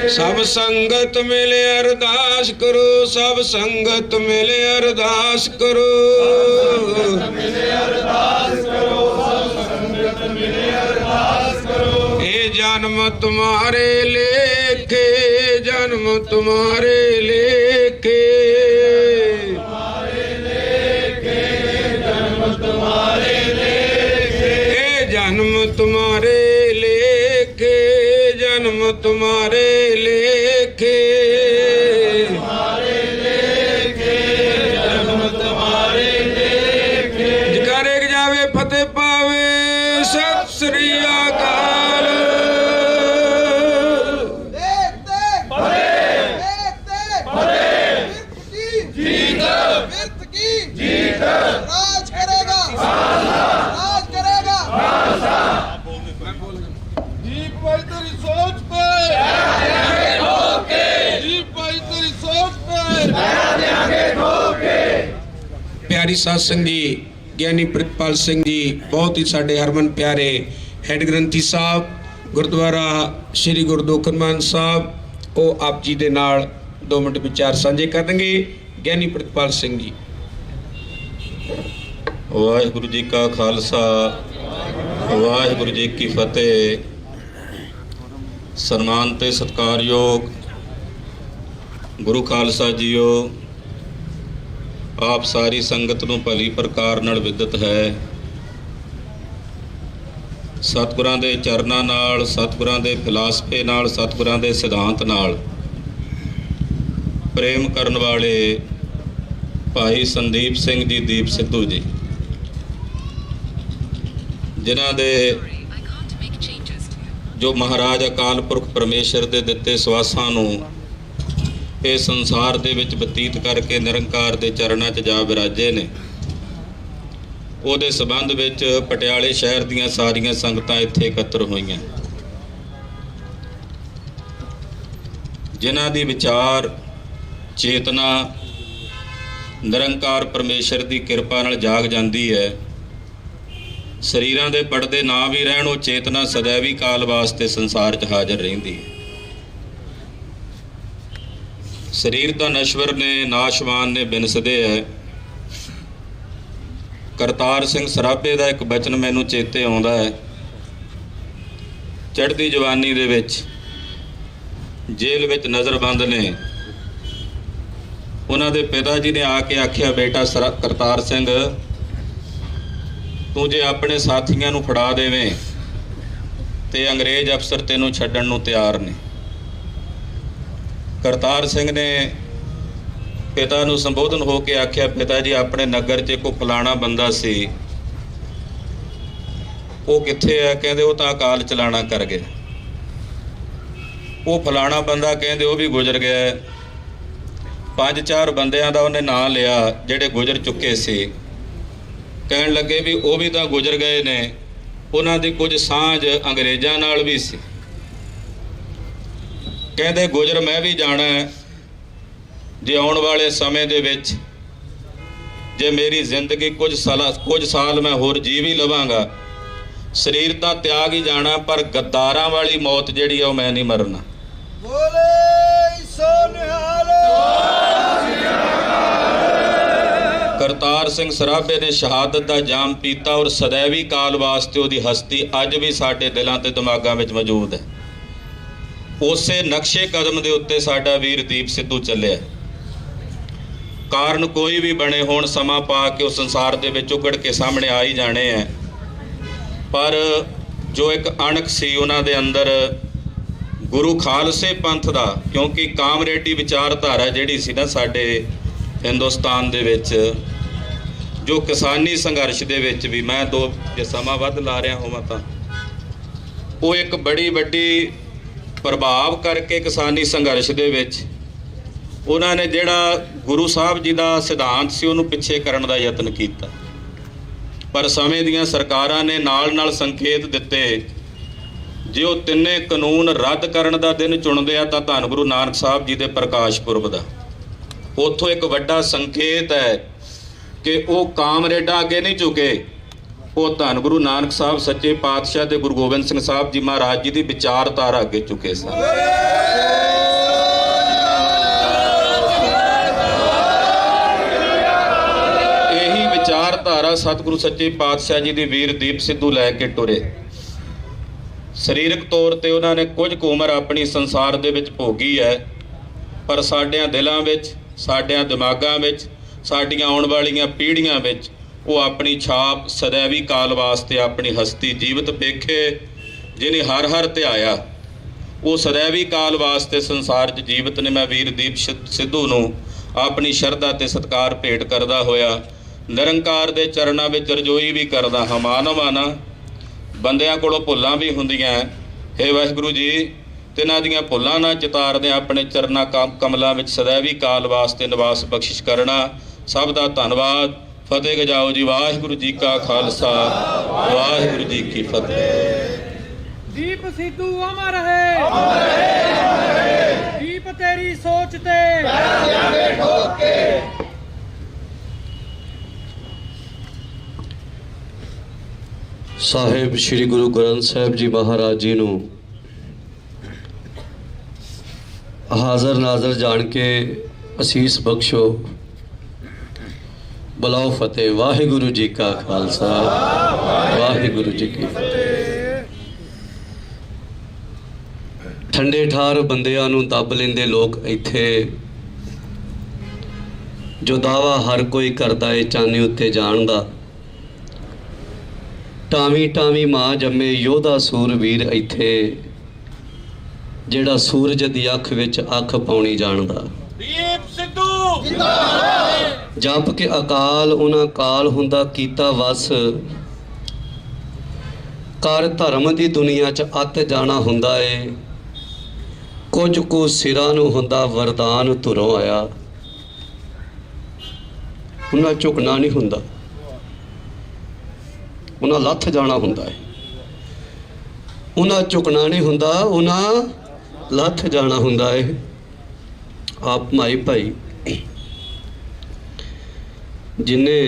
ਸਭ ਸੰਗਤ ਮਿਲੇ ਅਰਦਾਸ ਕਰੋ ਸਭ ਸੰਗਤ ਮਿਲੇ ਅਰਦਾਸ ਕਰੋ ਇਹ ਜਨਮ ਤੁਮਾਰੇ ਲੇਖੇ जन्म तुम्हारे लेके जन्म तुम्हारे लेके जन्म तुम्हारे लेके जकारे जावे फतेह पावे सत श्री अकाल। राज करेगा, राज करेगा। दीप भाई तेरी सोच पे, दीप भाई तेरी सोच पे। प्यारी साध संगत जी, ਗਿਆਨੀ ਪ੍ਰਿਤਪਾਲ ਸਿੰਘ ਜੀ, ਬਹੁਤ ਹੀ ਸਾਡੇ ਹਰਮਨ ਪਿਆਰੇ ਹੈਡ ਗ੍ਰੰਥੀ ਸਾਹਿਬ ਗੁਰਦੁਆਰਾ ਸ੍ਰੀ ਗੁਰੂ ਦੋਖਨਮਾਨ ਸਾਹਿਬ, ਉਹ ਆਪ ਜੀ ਦੇ ਨਾਲ 2 ਮਿੰਟ ਵਿਚਾਰ ਸਾਂਝੇ ਕਰਨਗੇ। ਗਿਆਨੀ ਪ੍ਰਿਤਪਾਲ ਸਿੰਘ ਜੀ। ਵਾਹਿਗੁਰੂ ਜੀ ਕਾ ਖਾਲਸਾ ਵਾਹਿਗੁਰੂ ਜੀ ਕੀ ਫਤਿਹ। ਸਨਮਾਨ ਤੇ ਸਤਿਕਾਰਯੋਗ ਗੁਰੂ ਖਾਲਸਾ ਜੀਓ, ਆਪ ਸਾਰੀ ਸੰਗਤ ਨੂੰ ਭਲੀ ਪ੍ਰਕਾਰ ਨਾਲ ਵਿਦਿਤ ਹੈ। ਸਤਿਗੁਰਾਂ ਦੇ ਚਰਨਾਂ ਨਾਲ, ਸਤਿਗੁਰਾਂ ਦੇ ਫਿਲਾਸਫੇ ਨਾਲ, ਸਤਿਗੁਰਾਂ ਦੇ ਸਿਧਾਂਤ ਨਾਲ ਪ੍ਰੇਮ ਕਰਨ ਵਾਲੇ ਭਾਈ ਸੰਦੀਪ ਸਿੰਘ ਜੀ, ਦੀਪ ਸਿੱਧੂ ਜੀ, ਜਿਨ੍ਹਾਂ ਦੇ ਜੋ ਮਹਾਰਾਜ ਅਕਾਲ ਪੁਰਖ ਪਰਮੇਸ਼ਰ ਦੇ ਦਿੱਤੇ ਸਵਾਸਾਂ ਨੂੰ ਇਹ ਸੰਸਾਰ ਦੇ ਵਿੱਚ ਬਤੀਤ ਕਰਕੇ ਨਿਰੰਕਾਰ ਦੇ ਚਰਨਾਂ 'ਚ ਜਾ ਵਿਰਾਜੇ ਨੇ, ਉਹਦੇ ਸੰਬੰਧ ਵਿੱਚ ਪਟਿਆਲੇ ਸ਼ਹਿਰ ਦੀਆਂ ਸਾਰੀਆਂ ਸੰਗਤਾਂ ਇੱਥੇ ਇਕੱਤਰ ਹੋਈਆਂ, ਜਿਨ੍ਹਾਂ ਦੀ ਵਿਚਾਰ ਚੇਤਨਾ ਨਿਰੰਕਾਰ ਪਰਮੇਸ਼ਰ ਦੀ ਕਿਰਪਾ ਨਾਲ ਜਾਗ ਜਾਂਦੀ ਹੈ। ਸਰੀਰਾਂ ਦੇ ਪਰਦੇ ਨਾ ਵੀ ਰਹਿਣ, ਉਹ ਚੇਤਨਾ ਸदैवी ਕਾਲ ਵਾਸਤੇ ਸੰਸਾਰ 'ਚ ਹਾਜ਼ਰ ਰਹਿੰਦੀ ਹੈ। ਸਰੀਰ ਤਾਂ ਨਸ਼ਵਰ ਨੇ, ਨਾਸ਼ਵਾਨ ਨੇ, ਬਿਨਸਦੇ ਹੈ। ਕਰਤਾਰ ਸਿੰਘ ਸਰਾਭੇ ਦਾ ਇੱਕ ਬਚਨ ਮੈਨੂੰ ਚੇਤੇ ਆਉਂਦਾ ਹੈ। ਚੜ੍ਹਦੀ ਜਵਾਨੀ ਦੇ ਵਿੱਚ ਜੇਲ੍ਹ ਵਿੱਚ ਨਜ਼ਰਬੰਦ ਨੇ, ਉਹਨਾਂ ਦੇ ਪਿਤਾ ਜੀ ਨੇ ਆ ਕੇ ਆਖਿਆ, ਬੇਟਾ ਕਰਤਾਰ ਸਿੰਘ, ਤੂੰ ਜੇ ਆਪਣੇ ਸਾਥੀਆਂ ਨੂੰ ਫੜਾ ਦੇਵੇਂ ਤੇ ਅੰਗਰੇਜ਼ ਅਫਸਰ ਤੈਨੂੰ ਛੱਡਣ ਨੂੰ ਤਿਆਰ ਨੇ। ਕਰਤਾਰ ਸਿੰਘ ਨੇ ਪਿਤਾ ਨੂੰ ਸੰਬੋਧਨ ਹੋ ਕੇ ਆਖਿਆ, ਪਿਤਾ ਜੀ, ਆਪਣੇ ਨਗਰ 'ਚ ਕੋਈ ਫਲਾਣਾ ਬੰਦਾ ਸੀ, ਉਹ ਕਿੱਥੇ ਹੈ? ਕਹਿੰਦੇ ਉਹ ਤਾਂ ਅਕਾਲ ਚਲਾਣਾ ਕਰ ਗਿਆ। ਉਹ ਫਲਾਣਾ ਬੰਦਾ ਕਹਿੰਦੇ ਉਹ ਵੀ ਗੁਜ਼ਰ ਗਿਆ। 5-4 ਬੰਦਿਆਂ ਦਾ ਉਹਨੇ ਨਾਂ ਲਿਆ ਜਿਹੜੇ ਗੁਜ਼ਰ ਚੁੱਕੇ ਸੀ। ਕਹਿਣ ਲੱਗੇ ਵੀ ਉਹ ਵੀ ਤਾਂ ਗੁਜ਼ਰ ਗਏ ਨੇ, ਉਹਨਾਂ ਦੀ ਕੁਝ ਸਾਂਝ ਅੰਗਰੇਜ਼ਾਂ ਨਾਲ ਵੀ ਸੀ। ਕਹਿੰਦੇ ਗੁਜ਼ਰ ਮੈਂ ਵੀ ਜਾਣਾ ਹੈ, ਜੇ ਆਉਣ ਵਾਲੇ ਸਮੇਂ ਦੇ ਵਿੱਚ ਜੇ ਮੇਰੀ ਜ਼ਿੰਦਗੀ ਕੁਝ ਸਾਲ ਮੈਂ ਹੋਰ ਜੀ ਵੀ ਲਵਾਂਗਾ, ਸਰੀਰ ਤਾਂ ਤਿਆਗ ਹੀ ਜਾਣਾ, ਪਰ ਗੱਦਾਰਾਂ ਵਾਲੀ ਮੌਤ ਜਿਹੜੀ ਆ ਉਹ ਮੈਂ ਨਹੀਂ ਮਰਨਾ। ਬੋਲੇ ਸੋ ਨਿਹਾਲ। ਕਰਤਾਰ ਸਿੰਘ ਸਰਾਭੇ ਨੇ ਸ਼ਹਾਦਤ ਦਾ ਜਾਮ ਪੀਤਾ ਔਰ ਸदैवी ਕਾਲ ਵਾਸਤੇ ਉਹਦੀ ਹਸਤੀ ਅੱਜ ਵੀ ਸਾਡੇ ਦਿਲਾਂ ਤੇ ਦਿਮਾਗਾਂ ਵਿੱਚ ਮੌਜੂਦ ਹੈ। ਉਸੇ ਨਕਸ਼ੇ ਕਦਮ ਦੇ ਉੱਤੇ ਸਾਡਾ ਵੀਰ ਦੀਪ ਸਿੱਧੂ ਚੱਲਿਆ। ਕਾਰਨ ਕੋਈ ਵੀ ਬਣੇ ਹੋਣ, ਸਮਾਂ ਪਾ ਕੇ ਉਹ ਸੰਸਾਰ ਦੇ ਵਿੱਚ ਉਗੜ ਕੇ ਸਾਹਮਣੇ ਆ ਹੀ ਜਾਣੇ ਹੈ। ਪਰ ਜੋ ਇੱਕ ਅਣਖ ਸੀ ਉਹਨਾਂ ਦੇ ਅੰਦਰ ਗੁਰੂ ਖਾਲਸੇ ਪੰਥ ਦਾ, ਕਿਉਂਕਿ ਕਾਮਰੇਡੀ ਵਿਚਾਰਧਾਰਾ ਜਿਹੜੀ ਸੀ ਨਾ ਸਾਡੇ ਹਿੰਦੁਸਤਾਨ ਦੇ ਵਿੱਚ, ਜੋ ਕਿਸਾਨੀ ਸੰਘਰਸ਼ ਦੇ ਵਿੱਚ ਵੀ, ਮੈਂ ਜੇ ਸਮਾਂ ਵੱਧ ਲਾ ਰਿਹਾ ਹੋਵਾਂ ਤਾਂ ਉਹ ਇੱਕ ਬੜੀ ਵੱਡੀ ਪ੍ਰਭਾਵ ਕਰਕੇ ਕਿਸਾਨੀ ਸੰਘਰਸ਼ ਦੇ ਵਿੱਚ ਉਹਨਾਂ ਨੇ ਜਿਹੜਾ ਗੁਰੂ ਸਾਹਿਬ ਜੀ ਦਾ ਸਿਧਾਂਤ ਸੀ ਉਹਨੂੰ ਪਿੱਛੇ ਕਰਨ ਦਾ ਯਤਨ ਕੀਤਾ। ਪਰ ਸਮੇਂ ਦੀਆਂ ਸਰਕਾਰਾਂ ਨੇ ਨਾਲ ਸੰਕੇਤ ਦਿੱਤੇ, ਜੇ ਉਹ ਤਿੰਨੇ ਕਾਨੂੰਨ ਰੱਦ ਕਰਨ ਦਾ ਦਿਨ ਚੁਣਦੇ ਆ ਤਾਂ ਧੰਨ ਗੁਰੂ ਨਾਨਕ ਸਾਹਿਬ ਜੀ ਦੇ ਪ੍ਰਕਾਸ਼ ਪੁਰਬ ਦਾ। ਉੱਥੋਂ ਇੱਕ ਵੱਡਾ ਸੰਕੇਤ ਹੈ ਕਿ ਉਹ ਕਾਮਰੇਡਾਂ ਅੱਗੇ ਨਹੀਂ ਝੁਕੇ, ਉਹ ਧੰਨ ਗੁਰੂ ਨਾਨਕ ਸਾਹਿਬ ਸੱਚੇ ਪਾਤਸ਼ਾਹ ਤੇ ਗੁਰੂ ਗੋਬਿੰਦ ਸਿੰਘ ਸਾਹਿਬ ਜੀ ਮਹਾਰਾਜ ਜੀ ਦੀ ਵਿਚਾਰਧਾਰਾ ਅੱਗੇ ਝੁਕੇ ਸਨ। ਇਹੀ ਵਿਚਾਰਧਾਰਾ ਸਤਿਗੁਰੂ ਸੱਚੇ ਪਾਤਸ਼ਾਹ ਜੀ ਦੀ ਵੀਰ ਦੀਪ ਸਿੱਧੂ ਲੈ ਕੇ ਟੁਰੇ। ਸਰੀਰਕ ਤੌਰ ਤੇ ਉਹਨਾਂ ਨੇ ਕੁਝ ਕੁ ਉਮਰ ਆਪਣੀ ਸੰਸਾਰ ਦੇ ਵਿੱਚ ਭੋਗੀ ਹੈ, ਪਰ ਸਾਡਿਆਂ ਦਿਲਾਂ ਵਿੱਚ, ਸਾਡਿਆਂ ਦਿਮਾਗਾਂ ਵਿੱਚ, ਸਾਡੀਆਂ ਆਉਣ ਵਾਲੀਆਂ ਪੀੜ੍ਹੀਆਂ ਵਿੱਚ ਉਹ ਆਪਣੀ ਛਾਪ ਸदैवी ਕਾਲ ਵਾਸਤੇ ਆਪਣੀ ਹਸਤੀ ਜੀਵਤ ਵੇਖੇ, ਜਿਹਨੇ ਹਰ ਹਰ ਧਿਆਇਆ। ਉਹ ਸदैवी ਕਾਲ ਵਾਸਤੇ ਸੰਸਾਰ 'ਚ ਜੀਵਤ ਨੇ। ਮੈਂ ਵੀਰ ਦੀਪ ਸਿੱਧੂ ਨੂੰ ਆਪਣੀ ਸ਼ਰਧਾ ਤੇ ਸਤਿਕਾਰ ਭੇਟ ਕਰਦਾ ਹੋਇਆ ਨਿਰੰਕਾਰ ਦੇ ਚਰਨਾਂ ਵਿੱਚ ਰਜੋਈ ਵੀ ਕਰਦਾ ਹਾਂ। ਮਾਨਵਾਨਾ ਬੰਦਿਆਂ ਕੋਲੋਂ ਭੁੱਲਾਂ ਵੀ ਹੁੰਦੀਆਂ। ਹੇ ਵਾਹਿਗੁਰੂ ਜੀ, ਤਿਨਾਂ ਦੀਆਂ ਭੁੱਲਾਂ ਨਾ ਚਿਤਾਰਦਿਆਂ ਆਪਣੇ ਚਰਨਾਂ ਕਮਲਾਂ ਵਿੱਚ ਸदैवी ਕਾਲ ਵਾਸਤੇ ਨਿਵਾਸ ਬਖਸ਼ਿਸ਼ ਕਰਨਾ। ਸਭ ਦਾ ਧੰਨਵਾਦ। ਫਤਿਹ ਗਜਾਓ ਜੀ। ਵਾਹਿਗੁਰੂ ਜੀ ਕਾ ਖਾਲਸਾ, ਵਾਹਿਗੁਰੂ ਜੀ ਕੀ ਫਤਿਹ। ਦੀਪ ਸਿੱਧੂ ਅਮਰ ਹੈ, ਅਮਰ ਹੈ, ਅਮਰ ਹੈ। ਦੀਪ ਤੇਰੀ ਸੋਚ ਤੇ ਪੈਰਾਂ ਲਿਆਵੇ ਠੋਕ ਕੇ। ਸਾਹਿਬ ਸ੍ਰੀ ਗੁਰੂ ਗ੍ਰੰਥ ਸਾਹਿਬ ਜੀ ਮਹਾਰਾਜ ਜੀ ਨੂੰ ਹਾਜ਼ਰ ਨਾਜ਼ਰ ਜਾਣ ਕੇ ਅਸੀਸ ਬਖਸ਼ੋ। ਬੁਲਾਓ ਫਤਿਹ। ਵਾਹਿਗੁਰੂ ਜੀ ਕਾ ਖਾਲਸਾ, ਵਾਹਿਗੁਰੂ ਜੀ ਕੀ ਫਤਿਹ। ਠੰਡੇ ਠਾਰ ਬੰਦਿਆਂ ਨੂੰ ਦੱਬ ਲੈਂਦੇ ਲੋਕ ਇੱਥੇ, ਜੋ ਦਾਵਾ ਹਰ ਕੋਈ ਕਰਦਾ ਏ ਚਾਨੀ ਉੱਤੇ ਜਾਣ ਦਾ। ਟਾਵੀਂ ਟਾਵੀਂ ਮਾਂ ਜੰਮੇ ਯੋਧਾ ਸੂਰਵੀਰ ਇੱਥੇ, ਜਿਹੜਾ ਸੂਰਜ ਦੀ ਅੱਖ ਵਿੱਚ ਅੱਖ ਪਾਉਣੀ ਜਾਣਦਾ। ਦੀਪ ਸਿੱਧੂ ਜਿੰਦਾਬਾਦ। ਜਪ ਕੇ ਅਕਾਲ ਉਹਨਾਂ ਕਾਲ ਹੁੰਦਾ ਕੀਤਾ ਵਸ, ਕਰ ਧਰਮ ਦੀ ਦੁਨੀਆ 'ਚ ਅੱਤ ਜਾਣਾ ਹੁੰਦਾ ਏ। ਕੁਝ ਕੁ ਸਿਰਾਂ ਨੂੰ ਹੁੰਦਾ ਵਰਦਾਨ ਧੁਰੋਂ ਆਇਆ, ਉਹਨਾਂ ਝੁਕਣਾ ਨਹੀਂ ਹੁੰਦਾ, ਉਹਨਾਂ ਲੱਥ ਜਾਣਾ ਹੁੰਦਾ ਹੈ। ਉਹਨਾਂ ਝੁਕਣਾ ਨਹੀਂ ਹੁੰਦਾ, ਉਹਨਾਂ ਲੱਥ ਜਾਣਾ ਹੁੰਦਾ ਹੈ। ਆਪ ਮਾਈ ਭਾਈ ਜਿਨੇ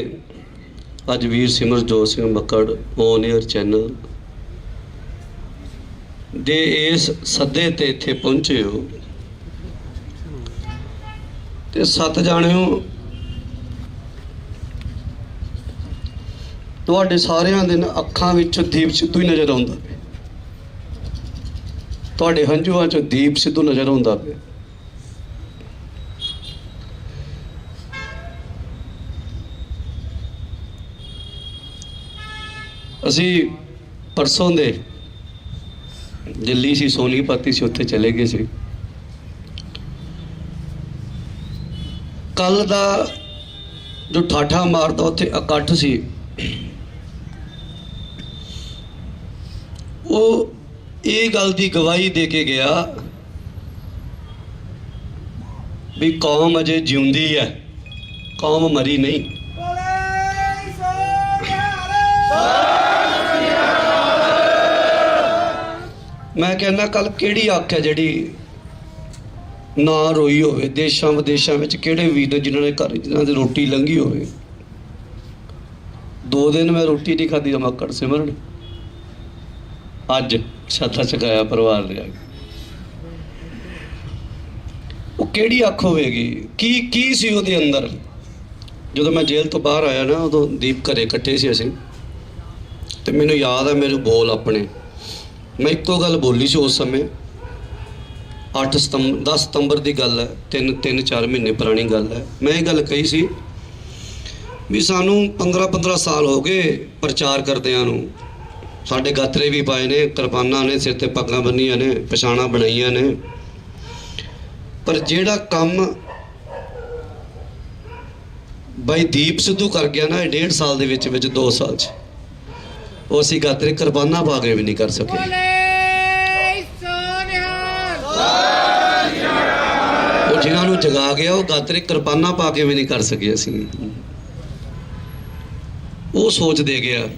ਅੱਜ ਵੀਰ Simarjot Singh Makkar on air channel ਦੇ ਇਸ ਸੱਦੇ ਤੇ ਇੱਥੇ ਪਹੁੰਚੇ ਹੋ, ਤੇ 7 ਜਾਣਿਓ ਤੁਹਾਡੇ ਸਾਰਿਆਂ ਦੇ ਅੱਖਾਂ ਵਿੱਚ ਦੀਪ ਸਿੱਧੂ ਹੀ ਨਜ਼ਰ ਆਉਂਦਾ ਪਿਆ। ਤੁਹਾਡੇ ਹੰਝੂਆਂ 'ਚ ਦੀਪ ਸਿੱਧੂ ਨਜ਼ਰ ਆਉਂਦਾ ਪਿਆ। ਅਸੀਂ ਪਰਸੋਂ ਦੇ ਦਿੱਲੀ ਸੀ, ਸੋਨੀਪਤ ਸੀ, ਉੱਥੇ ਚਲੇ ਗਏ ਸੀ। ਕੱਲ ਦਾ ਜੋ ਠਾਠਾ ਮਾਰਦਾ ਉੱਥੇ ਇਕੱਠ ਸੀ, ਉਹ ਇਹ ਗੱਲ ਦੀ ਗਵਾਹੀ ਦੇ ਕੇ ਗਿਆ ਵੀ ਕੌਮ ਅਜੇ ਜਿਉਂਦੀ ਹੈ, ਕੌਮ ਮਰੀ ਨਹੀਂ। ਮੈਂ ਕਹਿੰਦਾ ਕੱਲ ਕਿਹੜੀ ਅੱਖ ਹੈ ਜਿਹੜੀ ਨਾ ਰੋਈ ਹੋਵੇ। ਦੇਸ਼ਾਂ ਵਿਦੇਸ਼ਾਂ ਵਿੱਚ ਕਿਹੜੇ ਵੀਰ ਨੇ ਜਿਨ੍ਹਾਂ ਨੇ ਘਰ ਜਿਨ੍ਹਾਂ ਦੀ ਰੋਟੀ ਲੰਘੀ ਹੋਵੇ। 2 ਦਿਨ ਮੈਂ ਰੋਟੀ ਨਹੀਂ ਖਾਧੀ ਮੱਕੜ ਸਿਮਰਨ, ਅੱਜ ਛੱਤਾ ਚਕਾਇਆ ਪਰਿਵਾਰ ਦੇ। ਉਹ ਕਿਹੜੀ ਅੱਖ ਹੋਵੇਗੀ? ਕੀ ਸੀ ਉਹਦੇ ਅੰਦਰ? ਜਦੋਂ ਮੈਂ ਜੇਲ੍ਹ ਤੋਂ ਬਾਹਰ ਆਇਆ ਨਾ, ਉਦੋਂ ਦੀਪ ਘਰੇ ਇਕੱਠੇ ਸੀ ਅਸੀਂ, ਤੇ ਮੈਨੂੰ ਯਾਦ ਹੈ ਮੇਰੇ ਬੋਲ ਆਪਣੇ। ਮੈਂ ਇੱਕੋ ਗੱਲ ਬੋਲੀ ਸੀ ਉਸ ਸਮੇਂ। 10 ਸਤੰਬਰ ਦੀ ਗੱਲ ਹੈ, 3-4 ਮਹੀਨੇ ਪੁਰਾਣੀ ਗੱਲ ਹੈ। ਮੈਂ ਇਹ ਗੱਲ ਕਹੀ ਸੀ ਵੀ ਸਾਨੂੰ 15 ਸਾਲ ਹੋ ਗਏ ਪ੍ਰਚਾਰ ਕਰਦਿਆਂ ਨੂੰ। ਸਾਡੇ ਗਾਤਰੇ ਵੀ ਪਾਏ ਨੇ, ਕਿਰਪਾਨਾਂ ਨੇ, ਸਿਰ ਤੇ ਪੱਗਾਂ ਬੰਨੀਆਂ ਨੇ, ਪਛਾਣਾਂ ਬਣਾਈਆਂ ਨੇ, ਪਰ ਜਿਹੜਾ ਕੰਮ ਬਾਈ ਦੀਪ ਸਿੱਧੂ ਕਰ ਗਿਆ ਨਾ ਇਹ 1.5 ਸਾਲ ਦੇ ਵਿੱਚ 2 ਸਾਲ 'ਚ, ਉਹ ਅਸੀਂ ਗਾਤਰੇ ਕਿਰਪਾਨਾਂ ਪਾ ਕੇ ਵੀ ਨਹੀਂ ਕਰ ਸਕੇ। ਉਹ ਜਿਨ੍ਹਾਂ ਨੂੰ ਜਗਾ ਗਿਆ ਉਹ ਗਾਤਰੇ ਕਿਰਪਾਨਾਂ ਪਾ ਕੇ ਵੀ ਨਹੀਂ ਕਰ ਸਕੇ ਅਸੀਂ। ਉਹ ਸੋਚ ਦੇ ਗਿਆ।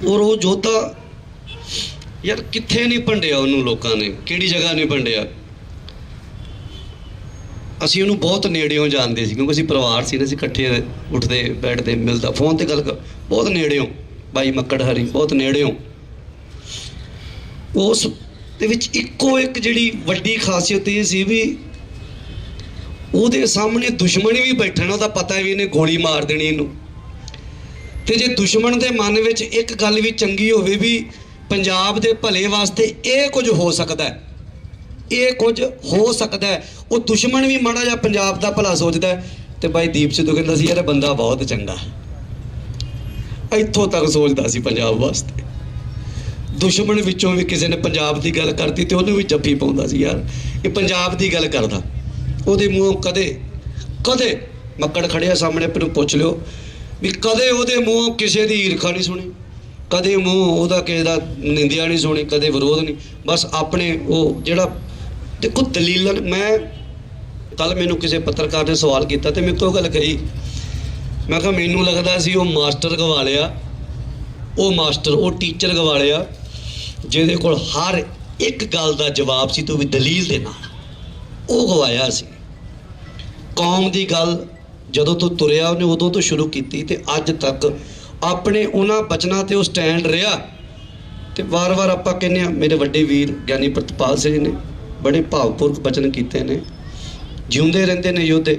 ਔਰ ਉਹ ਯੋਧਾ ਯਾਰ ਕਿੱਥੇ ਨਹੀਂ ਭੰਡਿਆ ਉਹਨੂੰ ਲੋਕਾਂ ਨੇ, ਕਿਹੜੀ ਜਗ੍ਹਾ ਨਹੀਂ ਭੰਡਿਆ। ਅਸੀਂ ਉਹਨੂੰ ਬਹੁਤ ਨੇੜਿਓਂ ਜਾਣਦੇ ਸੀ, ਕਿਉਂਕਿ ਅਸੀਂ ਪਰਿਵਾਰ ਸੀ ਨਾ, ਅਸੀਂ ਇਕੱਠੇ ਉੱਠਦੇ ਬੈਠਦੇ ਮਿਲਦਾ, ਫੋਨ ਤੇ ਗੱਲ ਬਹੁਤ ਨੇੜਿਓਂ। ਬਾਈ ਮੱਕੜ ਹਰੀ ਬਹੁਤ ਨੇੜਿਓਂ। ਉਸ ਦੇ ਵਿੱਚ ਇੱਕੋ ਇੱਕ ਜਿਹੜੀ ਵੱਡੀ ਖਾਸੀਅਤ ਇਹ ਸੀ ਵੀ ਉਹਦੇ ਸਾਹਮਣੇ ਦੁਸ਼ਮਣ ਵੀ ਬੈਠਾ ਨਾ, ਉਹਦਾ ਪਤਾ ਵੀ ਇਹਨੇ ਗੋਲੀ ਮਾਰ ਦੇਣੀ ਇਹਨੂੰ। ਤੇ ਜੇ ਦੁਸ਼ਮਣ ਦੇ ਮਨ ਵਿੱਚ ਇੱਕ ਗੱਲ ਵੀ ਚੰਗੀ ਹੋਵੇ ਵੀ ਪੰਜਾਬ ਦੇ ਭਲੇ ਵਾਸਤੇ ਇਹ ਕੁਝ ਹੋ ਸਕਦਾ ਹੈ, ਇਹ ਕੁਝ ਹੋ ਸਕਦਾ ਹੈ। ਉਹ ਦੁਸ਼ਮਣ ਵੀ ਮਾੜਾ ਜਿਹਾ ਪੰਜਾਬ ਦਾ ਭਲਾ ਸੋਚਦਾ ਹੈ, ਤੇ ਬਾਈ ਦੀਪ ਸਿੱਧੂ ਕਹਿੰਦਾ ਸੀ ਯਾਰ ਇਹ ਬੰਦਾ ਬਹੁਤ ਚੰਗਾ, ਇੱਥੋਂ ਤੱਕ ਸੋਚਦਾ ਸੀ ਪੰਜਾਬ ਵਾਸਤੇ। ਦੁਸ਼ਮਣ ਵਿੱਚੋਂ ਵੀ ਕਿਸੇ ਨੇ ਪੰਜਾਬ ਦੀ ਗੱਲ ਕਰਤੀ ਤੇ ਉਹਨੂੰ ਵੀ ਜੱਫੀ ਪਾਉਂਦਾ ਸੀ, ਯਾਰ ਇਹ ਪੰਜਾਬ ਦੀ ਗੱਲ ਕਰਦਾ। ਉਹਦੇ ਮੂੰਹੋਂ ਕਦੇ ਮੱਕੜ ਖੜਿਆ ਸਾਹਮਣੇ, ਆਪੇ ਨੂੰ ਪੁੱਛ ਲਿਓ ਵੀ ਕਦੇ ਉਹਦੇ ਮੂੰਹੋਂ ਕਿਸੇ ਦੀ ਈਰਖਾ ਨਹੀਂ ਸੁਣੀ, ਕਦੇ ਮੂੰਹ ਉਹਦਾ ਕਿਸੇ ਦਾ ਨਿੰਦਿਆ ਨਹੀਂ ਸੁਣੀ, ਕਦੇ ਵਿਰੋਧ ਨਹੀਂ। ਬਸ ਆਪਣੇ ਉਹ ਜਿਹੜਾ ਦੇਖੋ ਦਲੀਲਨ। ਮੈਂ ਕੱਲ ਮੈਨੂੰ ਕਿਸੇ ਪੱਤਰਕਾਰ ਨੇ ਸਵਾਲ ਕੀਤਾ ਤੇ ਮੇਰੇ ਤੋਂ ਗੱਲ ਕਹੀ, ਮੈਂ ਕਿਹਾ ਮੈਨੂੰ ਲੱਗਦਾ ਸੀ ਉਹ ਮਾਸਟਰ ਗਵਾ ਲਿਆ, ਉਹ ਟੀਚਰ ਗਵਾ ਲਿਆ ਜਿਹਦੇ ਕੋਲ ਹਰ ਇੱਕ ਗੱਲ ਦਾ ਜਵਾਬ ਸੀ, ਤੋਂ ਵੀ ਦਲੀਲ ਦੇ ਨਾਲ, ਉਹ ਗਵਾਇਆ ਸੀ। ਕੌਮ ਦੀ ਗੱਲ ਜਦੋਂ ਤੋਂ ਤੁਰਿਆ ਉਹਨੇ ਉਦੋਂ ਤੋਂ ਸ਼ੁਰੂ ਕੀਤੀ ਤੇ ਅੱਜ ਤੱਕ ਆਪਣੇ ਉਹਨਾਂ ਬਚਨਾਂ ਤੇ ਉਹ ਸਟੈਂਡ ਰਿਹਾ। ਤੇ ਵਾਰ-ਵਾਰ ਆਪਾਂ ਕਹਿੰਦੇ ਹਾਂ, ਮੇਰੇ ਵੱਡੇ ਵੀਰ ਗਿਆਨੀ ਪ੍ਰਿਤਪਾਲ ਸਿੰਘ ਨੇ ਬੜੇ ਭਾਵਪੂਰਕ ਬਚਨ ਕੀਤੇ ਨੇ, ਜਿਉਂਦੇ ਰਹਿੰਦੇ ਨੇ ਯੋਧੇ।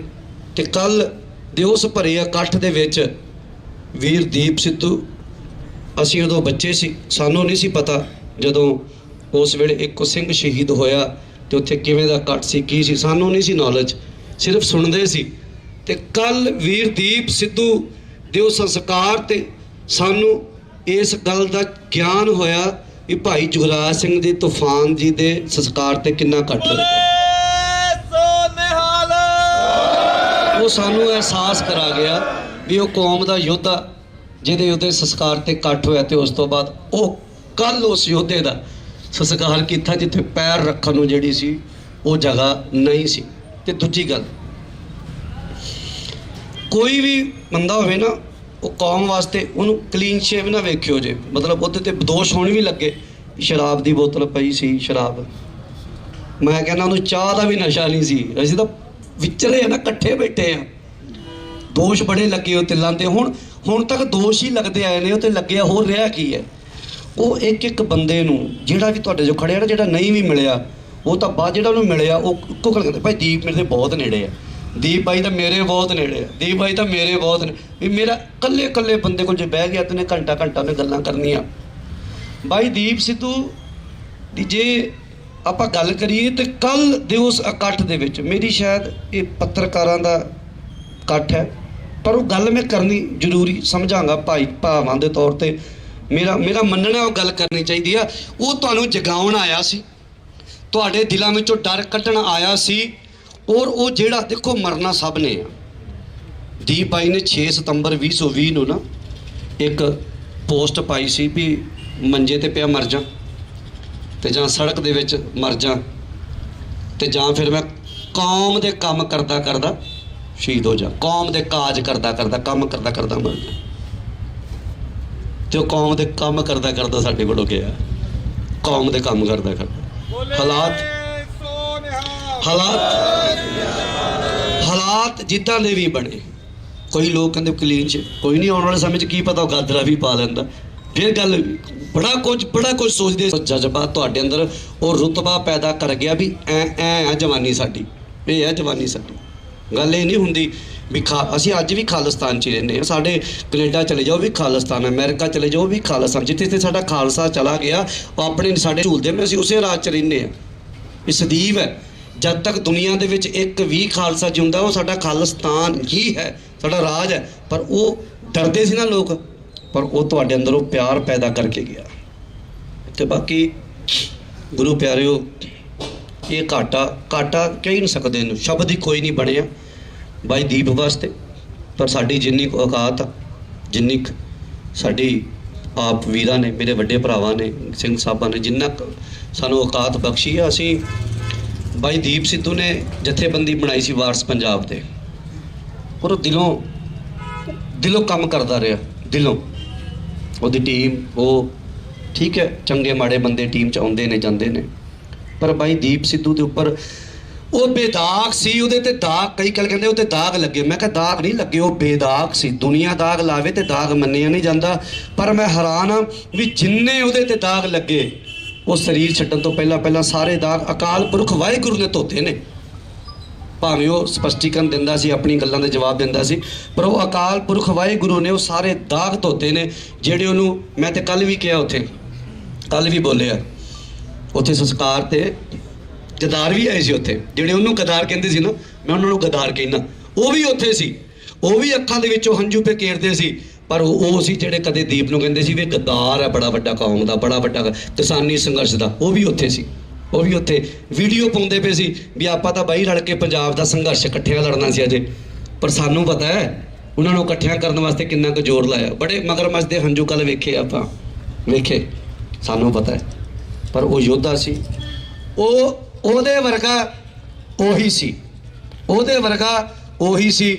ਤੇ ਕੱਲ ਦੇ ਉਸ ਭਰੇ ਇਕੱਠ ਦੇ ਵਿੱਚ ਵੀਰ ਦੀਪ ਸਿੱਧੂ, ਅਸੀਂ ਉਦੋਂ ਬੱਚੇ ਸੀ, ਸਾਨੂੰ ਨਹੀਂ ਸੀ ਪਤਾ ਜਦੋਂ ਉਸ ਵੇਲੇ ਇੱਕੋ ਸਿੰਘ ਸ਼ਹੀਦ ਹੋਇਆ ਤੇ ਉੱਥੇ ਕਿਵੇਂ ਦਾ ਇਕੱਠ ਸੀ, ਕੀ ਸੀ, ਸਾਨੂੰ ਨਹੀਂ ਸੀ ਨੌਲੇਜ, ਸਿਰਫ ਸੁਣਦੇ ਸੀ। ਤੇ ਕੱਲ ਵੀਰ ਦੀਪ ਸਿੱਧੂ ਦੇ ਉਹ ਸੰਸਕਾਰ ਤੇ ਸਾਨੂੰ ਇਸ ਗੱਲ ਦਾ ਗਿਆਨ ਹੋਇਆ ਵੀ ਭਾਈ ਜੁਗਰਾਜ ਸਿੰਘ ਦੇ ਤੂਫਾਨ ਜੀ ਦੇ ਸੰਸਕਾਰ ਤੇ ਕਿੰਨਾ ਇਕੱਠ ਹੋਇਆ। ਉਹ ਸਾਨੂੰ ਅਹਿਸਾਸ ਕਰਾ ਗਿਆ ਵੀ ਉਹ ਕੌਮ ਦਾ ਯੋਧਾ ਜਿਹਦੇ ਉਹਦੇ ਸੰਸਕਾਰ ਤੇ ਇਕੱਠ ਹੋਇਆ। ਤੇ ਉਸ ਤੋਂ ਬਾਅਦ ਉਹ ਕੱਲ ਉਸ ਯੋਧੇ ਦਾ ਸੰਸਕਾਰ ਕੀਤਾ ਜਿੱਥੇ ਪੈਰ ਰੱਖਣ ਨੂੰ ਜਿਹੜੀ ਸੀ ਉਹ ਜਗ੍ਹਾ ਨਹੀਂ ਸੀ। ਤੇ ਦੂਜੀ ਗੱਲ, ਕੋਈ ਵੀ ਬੰਦਾ ਹੋਵੇ ਨਾ, ਉਹ ਕੌਮ ਵਾਸਤੇ ਉਹਨੂੰ ਕਲੀਨ ਸ਼ੇਵ ਨਾ ਵੇਖਿਓ ਜੇ, ਮਤਲਬ ਉਹਦੇ ਤੇ ਦੋਸ਼ ਹੋਣ ਵੀ ਲੱਗੇ। ਸ਼ਰਾਬ ਦੀ ਬੋਤਲ ਪਈ ਸੀ, ਸ਼ਰਾਬ, ਮੈਂ ਕਹਿੰਦਾ ਉਹਨੂੰ ਚਾਹ ਦਾ ਵੀ ਨਸ਼ਾ ਨਹੀਂ ਸੀ। ਅਸੀਂ ਤਾਂ ਵਿਚਰੇ ਆ ਨਾ, ਇਕੱਠੇ ਬੈਠੇ ਆ, ਦੋਸ਼ ਬੜੇ ਲੱਗੇ ਉਹ ਤਿਲਾਂ ਤੇ। ਹੁਣ ਤੱਕ ਦੋਸ਼ ਹੀ ਲੱਗਦੇ ਆਏ ਨੇ, ਉਹ ਤੇ ਲੱਗਿਆ ਹੋਰ ਰਿਹਾ ਕੀ ਹੈ। ਉਹ ਇੱਕ ਬੰਦੇ ਨੂੰ ਜਿਹੜਾ ਵੀ ਤੁਹਾਡੇ ਜੋ ਖੜਿਆ ਨਾ, ਜਿਹੜਾ ਨਹੀਂ ਵੀ ਮਿਲਿਆ, ਉਹ ਤਾਂ ਬਾਅਦ ਜਿਹੜਾ ਉਹਨੂੰ ਮਿਲਿਆ ਉਹ ਇੱਕੋ ਗੱਲ ਕਹਿੰਦੇ, ਭਾਈ ਦੀਪ ਮੇਰੇ ਬਹੁਤ ਨੇੜੇ ਆ, ਦੀਪ ਬਾਈ ਤਾਂ ਮੇਰੇ ਬਹੁਤ ਨੇੜੇ ਆ, ਦੀਪ ਬਾਈ ਤਾਂ ਮੇਰੇ ਬਹੁਤ ਨੇ। ਵੀ ਮੇਰਾ ਇਕੱਲੇ ਬੰਦੇ ਕੋਲ ਜੇ ਬਹਿ ਗਿਆ ਤੇ ਨੇ ਘੰਟਾ ਉਹਨੇ ਗੱਲਾਂ ਕਰਨੀਆਂ। ਬਾਈ ਦੀਪ ਸਿੱਧੂ ਦੀ ਜੇ ਆਪਾਂ ਗੱਲ ਕਰੀਏ ਤੇ ਕੱਲ ਦੇ ਉਸ ਇਕੱਠ ਦੇ ਵਿੱਚ, ਮੇਰੀ ਸ਼ਾਇਦ ਇਹ ਪੱਤਰਕਾਰਾਂ ਦਾ ਇਕੱਠ ਹੈ, ਪਰ ਉਹ ਗੱਲ ਮੈਂ ਕਰਨੀ ਜ਼ਰੂਰੀ ਸਮਝਾਂਗਾ ਭਾਈ ਭਾਵਾਂ ਦੇ ਤੌਰ ਤੇ। ਮੇਰਾ ਮੰਨਣਾ ਉਹ ਗੱਲ ਕਰਨੀ ਚਾਹੀਦੀ ਆ। ਉਹ ਤੁਹਾਨੂੰ ਜਗਾਉਣ ਆਇਆ ਸੀ, ਤੁਹਾਡੇ ਦਿਲਾਂ ਵਿੱਚੋਂ ਡਰ ਕੱਢਣ ਆਇਆ ਸੀ। ਔਰ ਉਹ ਜਿਹੜਾ ਦੇਖੋ ਮਰਨਾ ਸਭ ਨੇ ਆ। ਦੀਪ ਬਾਈ ਨੇ 6 ਸਤੰਬਰ 2020 ਨੂੰ ਨਾ ਇੱਕ ਪੋਸਟ ਪਾਈ ਸੀ ਵੀ ਮੰਜੇ ਤੇ ਪਿਆ ਮਰ ਜਾ, ਤੇ ਜਾਂ ਸੜਕ ਦੇ ਵਿੱਚ ਮਰ ਜਾ, ਤੇ ਜਾਂ ਫਿਰ ਮੈਂ ਕੌਮ ਦੇ ਕੰਮ ਕਰਦਾ ਸ਼ਹੀਦ ਹੋ ਜਾ, ਕੌਮ ਦੇ ਕਾਜ ਕਰਦਾ ਕੰਮ ਕਰਦਾ ਮਰ ਜਾ। ਤੇ ਉਹ ਕੌਮ ਦੇ ਕੰਮ ਕਰਦਾ ਸਾਡੇ ਕੋਲੋਂ ਗਿਆ, ਕੌਮ ਦੇ ਕੰਮ ਕਰਦਾ ਹਾਲਾਤ ਜਿੱਦਾਂ ਦੇ ਵੀ ਬਣੇ। ਕੋਈ ਲੋਕ ਕਹਿੰਦੇ ਕਲੀਨ ਚ, ਕੋਈ ਨਹੀਂ, ਆਉਣ ਵਾਲੇ ਸਮੇਂ 'ਚ ਕੀ ਪਤਾ ਉਹ ਗਾਦਰਾ ਵੀ ਪਾ ਲੈਂਦਾ। ਫਿਰ ਗੱਲ ਬੜਾ ਕੁਝ ਸੋਚਦੇ। ਜਜ਼ਬਾ ਤੁਹਾਡੇ ਅੰਦਰ ਉਹ ਰੁਤਬਾ ਪੈਦਾ ਕਰ ਗਿਆ ਵੀ ਐ ਜਵਾਨੀ ਸਾਡੀ, ਇਹ ਹੈ ਜਵਾਨੀ ਸਾਡੀ। ਗੱਲ ਇਹ ਨਹੀਂ ਹੁੰਦੀ ਵੀ ਅਸੀਂ ਅੱਜ ਵੀ ਖਾਲਿਸਤਾਨ 'ਚ ਹੀ ਰਹਿੰਦੇ ਹਾਂ। ਸਾਡੇ ਕੈਨੇਡਾ ਚਲੇ ਜਾਓ ਵੀ ਖਾਲਿਸਤਾਨ, ਅਮਰੀਕਾ ਚਲੇ ਜਾਓ ਵੀ ਖਾਲਿਸਤਾਨ। ਜਿੱਥੇ ਸਾਡਾ ਖਾਲਸਾ ਚਲਾ ਗਿਆ ਉਹ ਆਪਣੇ ਸਾਡੇ ਝੂਲਦੇ ਮੈਂ, ਅਸੀਂ ਉਸੇ ਰਾਜ 'ਚ ਰਹਿੰਦੇ ਹਾਂ। ਇਹ ਸਦੀਵ ਹੈ, ਜਦ ਤੱਕ ਦੁਨੀਆ ਦੇ ਵਿੱਚ ਇੱਕ ਵੀ ਖਾਲਸਾ ਜਿਉਂਦਾ ਉਹ ਸਾਡਾ ਖਾਲਿਸਤਾਨ ਹੀ ਹੈ, ਸਾਡਾ ਰਾਜ ਹੈ। ਪਰ ਉਹ ਡਰਦੇ ਸੀ ਨਾ ਲੋਕ, ਪਰ ਉਹ ਤੁਹਾਡੇ ਅੰਦਰ ਉਹ ਪਿਆਰ ਪੈਦਾ ਕਰਕੇ ਗਿਆ। ਤੇ ਬਾਕੀ ਗੁਰੂ ਪਿਆਰਿਓ, ਇਹ ਘਾਟਾ ਕਹਿ ਨਹੀਂ ਸਕਦੇ ਇਹਨੂੰ, ਸ਼ਬਦ ਹੀ ਕੋਈ ਨਹੀਂ ਬਣਿਆ ਬਾਈ ਦੀਪ ਵਾਸਤੇ। ਪਰ ਸਾਡੀ ਜਿੰਨੀ ਕੁ ਔਕਾਤ ਆ, ਜਿੰਨੀ ਕੁ ਸਾਡੀ ਆਪ ਵੀਰਾਂ ਨੇ, ਮੇਰੇ ਵੱਡੇ ਭਰਾਵਾਂ ਨੇ, ਸਿੰਘ ਸਾਹਿਬਾਂ ਨੇ ਜਿੰਨਾ ਸਾਨੂੰ ਔਕਾਤ ਬਖਸ਼ੀ ਆ, ਅਸੀਂ ਬਾਈ ਦੀਪ ਸਿੱਧੂ ਨੇ ਜਥੇਬੰਦੀ ਬਣਾਈ ਸੀ ਵਾਰਸ ਪੰਜਾਬ ਦੇ, ਔਰ ਦਿਲੋਂ ਕੰਮ ਕਰਦਾ ਰਿਹਾ, ਦਿਲੋਂ। ਉਹਦੀ ਟੀਮ, ਉਹ ਠੀਕ ਹੈ, ਚੰਗੇ ਮਾੜੇ ਬੰਦੇ ਟੀਮ 'ਚ ਆਉਂਦੇ ਨੇ ਜਾਂਦੇ ਨੇ, ਪਰ ਬਾਈ ਦੀਪ ਸਿੱਧੂ ਦੇ ਉੱਪਰ ਉਹ ਬੇਦਾਗ ਸੀ। ਉਹਦੇ ਤੇ ਦਾਗ, ਕਈ ਗੱਲ ਕਹਿੰਦੇ ਉਹ ਤੇ ਦਾਗ ਲੱਗੇ, ਮੈਂ ਕਿਹਾ ਦਾਗ ਨਹੀਂ ਲੱਗੇ, ਉਹ ਬੇਦਾਗ ਸੀ। ਦੁਨੀਆ ਦਾਗ ਲਾਵੇ ਤੇ ਦਾਗ ਮੰਨਿਆ ਨਹੀਂ ਜਾਂਦਾ, ਪਰ ਮੈਂ ਹੈਰਾਨ ਹਾਂ ਵੀ ਜਿੰਨੇ ਉਹਦੇ ਤੇ ਦਾਗ ਲੱਗੇ, ਉਹ ਸਰੀਰ ਛੱਡਣ ਤੋਂ ਪਹਿਲਾਂ ਸਾਰੇ ਦਾਗ ਅਕਾਲ ਪੁਰਖ ਵਾਹਿਗੁਰੂ ਨੇ ਧੋਤੇ ਨੇ। ਭਾਵੇਂ ਉਹ ਸਪਸ਼ਟੀਕਰਨ ਦਿੰਦਾ ਸੀ, ਆਪਣੀ ਗੱਲਾਂ ਦੇ ਜਵਾਬ ਦਿੰਦਾ ਸੀ, ਪਰ ਉਹ ਅਕਾਲ ਪੁਰਖ ਵਾਹਿਗੁਰੂ ਨੇ ਉਹ ਸਾਰੇ ਦਾਗ ਧੋਤੇ ਨੇ ਜਿਹੜੇ ਉਹਨੂੰ, ਮੈਂ ਤੇ ਕੱਲ ਵੀ ਕਿਹਾ, ਉੱਥੇ ਕੱਲ ਵੀ ਬੋਲਿਆ, ਉੱਥੇ ਸੰਸਕਾਰ ਤੇ ਗਦਾਰ ਵੀ ਆਏ ਸੀ ਉੱਥੇ, ਜਿਹੜੇ ਉਹਨੂੰ ਗਦਾਰ ਕਹਿੰਦੇ ਸੀ ਨਾ, ਮੈਂ ਉਹਨਾਂ ਨੂੰ ਗਦਾਰ ਕਹਿੰਦਾ, ਉਹ ਵੀ ਉੱਥੇ ਸੀ। ਉਹ ਵੀ ਅੱਖਾਂ ਦੇ ਵਿੱਚੋਂ ਹੰਝੂ ਫੇਰਦੇ ਸੀ, ਪਰ ਉਹ ਸੀ ਜਿਹੜੇ ਕਦੇ ਦੀਪ ਨੂੰ ਕਹਿੰਦੇ ਸੀ ਵੀ ਗਦਾਰ ਹੈ ਬੜਾ ਵੱਡਾ ਕੌਮ ਦਾ, ਬੜਾ ਵੱਡਾ ਕਿਸਾਨੀ ਸੰਘਰਸ਼ ਦਾ। ਉਹ ਵੀ ਉੱਥੇ ਸੀ, ਉਹ ਵੀ ਉੱਥੇ ਵੀਡੀਓ ਪਾਉਂਦੇ ਪਏ ਸੀ ਵੀ ਆਪਾਂ ਤਾਂ ਬਾਈ ਰਲ ਕੇ ਪੰਜਾਬ ਦਾ ਸੰਘਰਸ਼ ਇਕੱਠਿਆਂ ਲੜਨਾ ਸੀ ਅਜੇ। ਪਰ ਸਾਨੂੰ ਪਤਾ ਹੈ ਉਹਨਾਂ ਨੂੰ ਇਕੱਠਿਆਂ ਕਰਨ ਵਾਸਤੇ ਕਿੰਨਾ ਕੁ ਜ਼ੋਰ ਲਾਇਆ। ਬੜੇ ਮਗਰਮੱਛ ਦੇ ਹੰਝੂ ਕੱਲ ਵੇਖੇ ਆਪਾਂ, ਵੇਖੇ, ਸਾਨੂੰ ਪਤਾ ਹੈ। ਪਰ ਉਹ ਯੋਧਾ ਸੀ, ਉਹਦੇ ਵਰਗਾ ਉਹੀ ਸੀ, ਉਹਦੇ ਵਰਗਾ ਉਹੀ ਸੀ।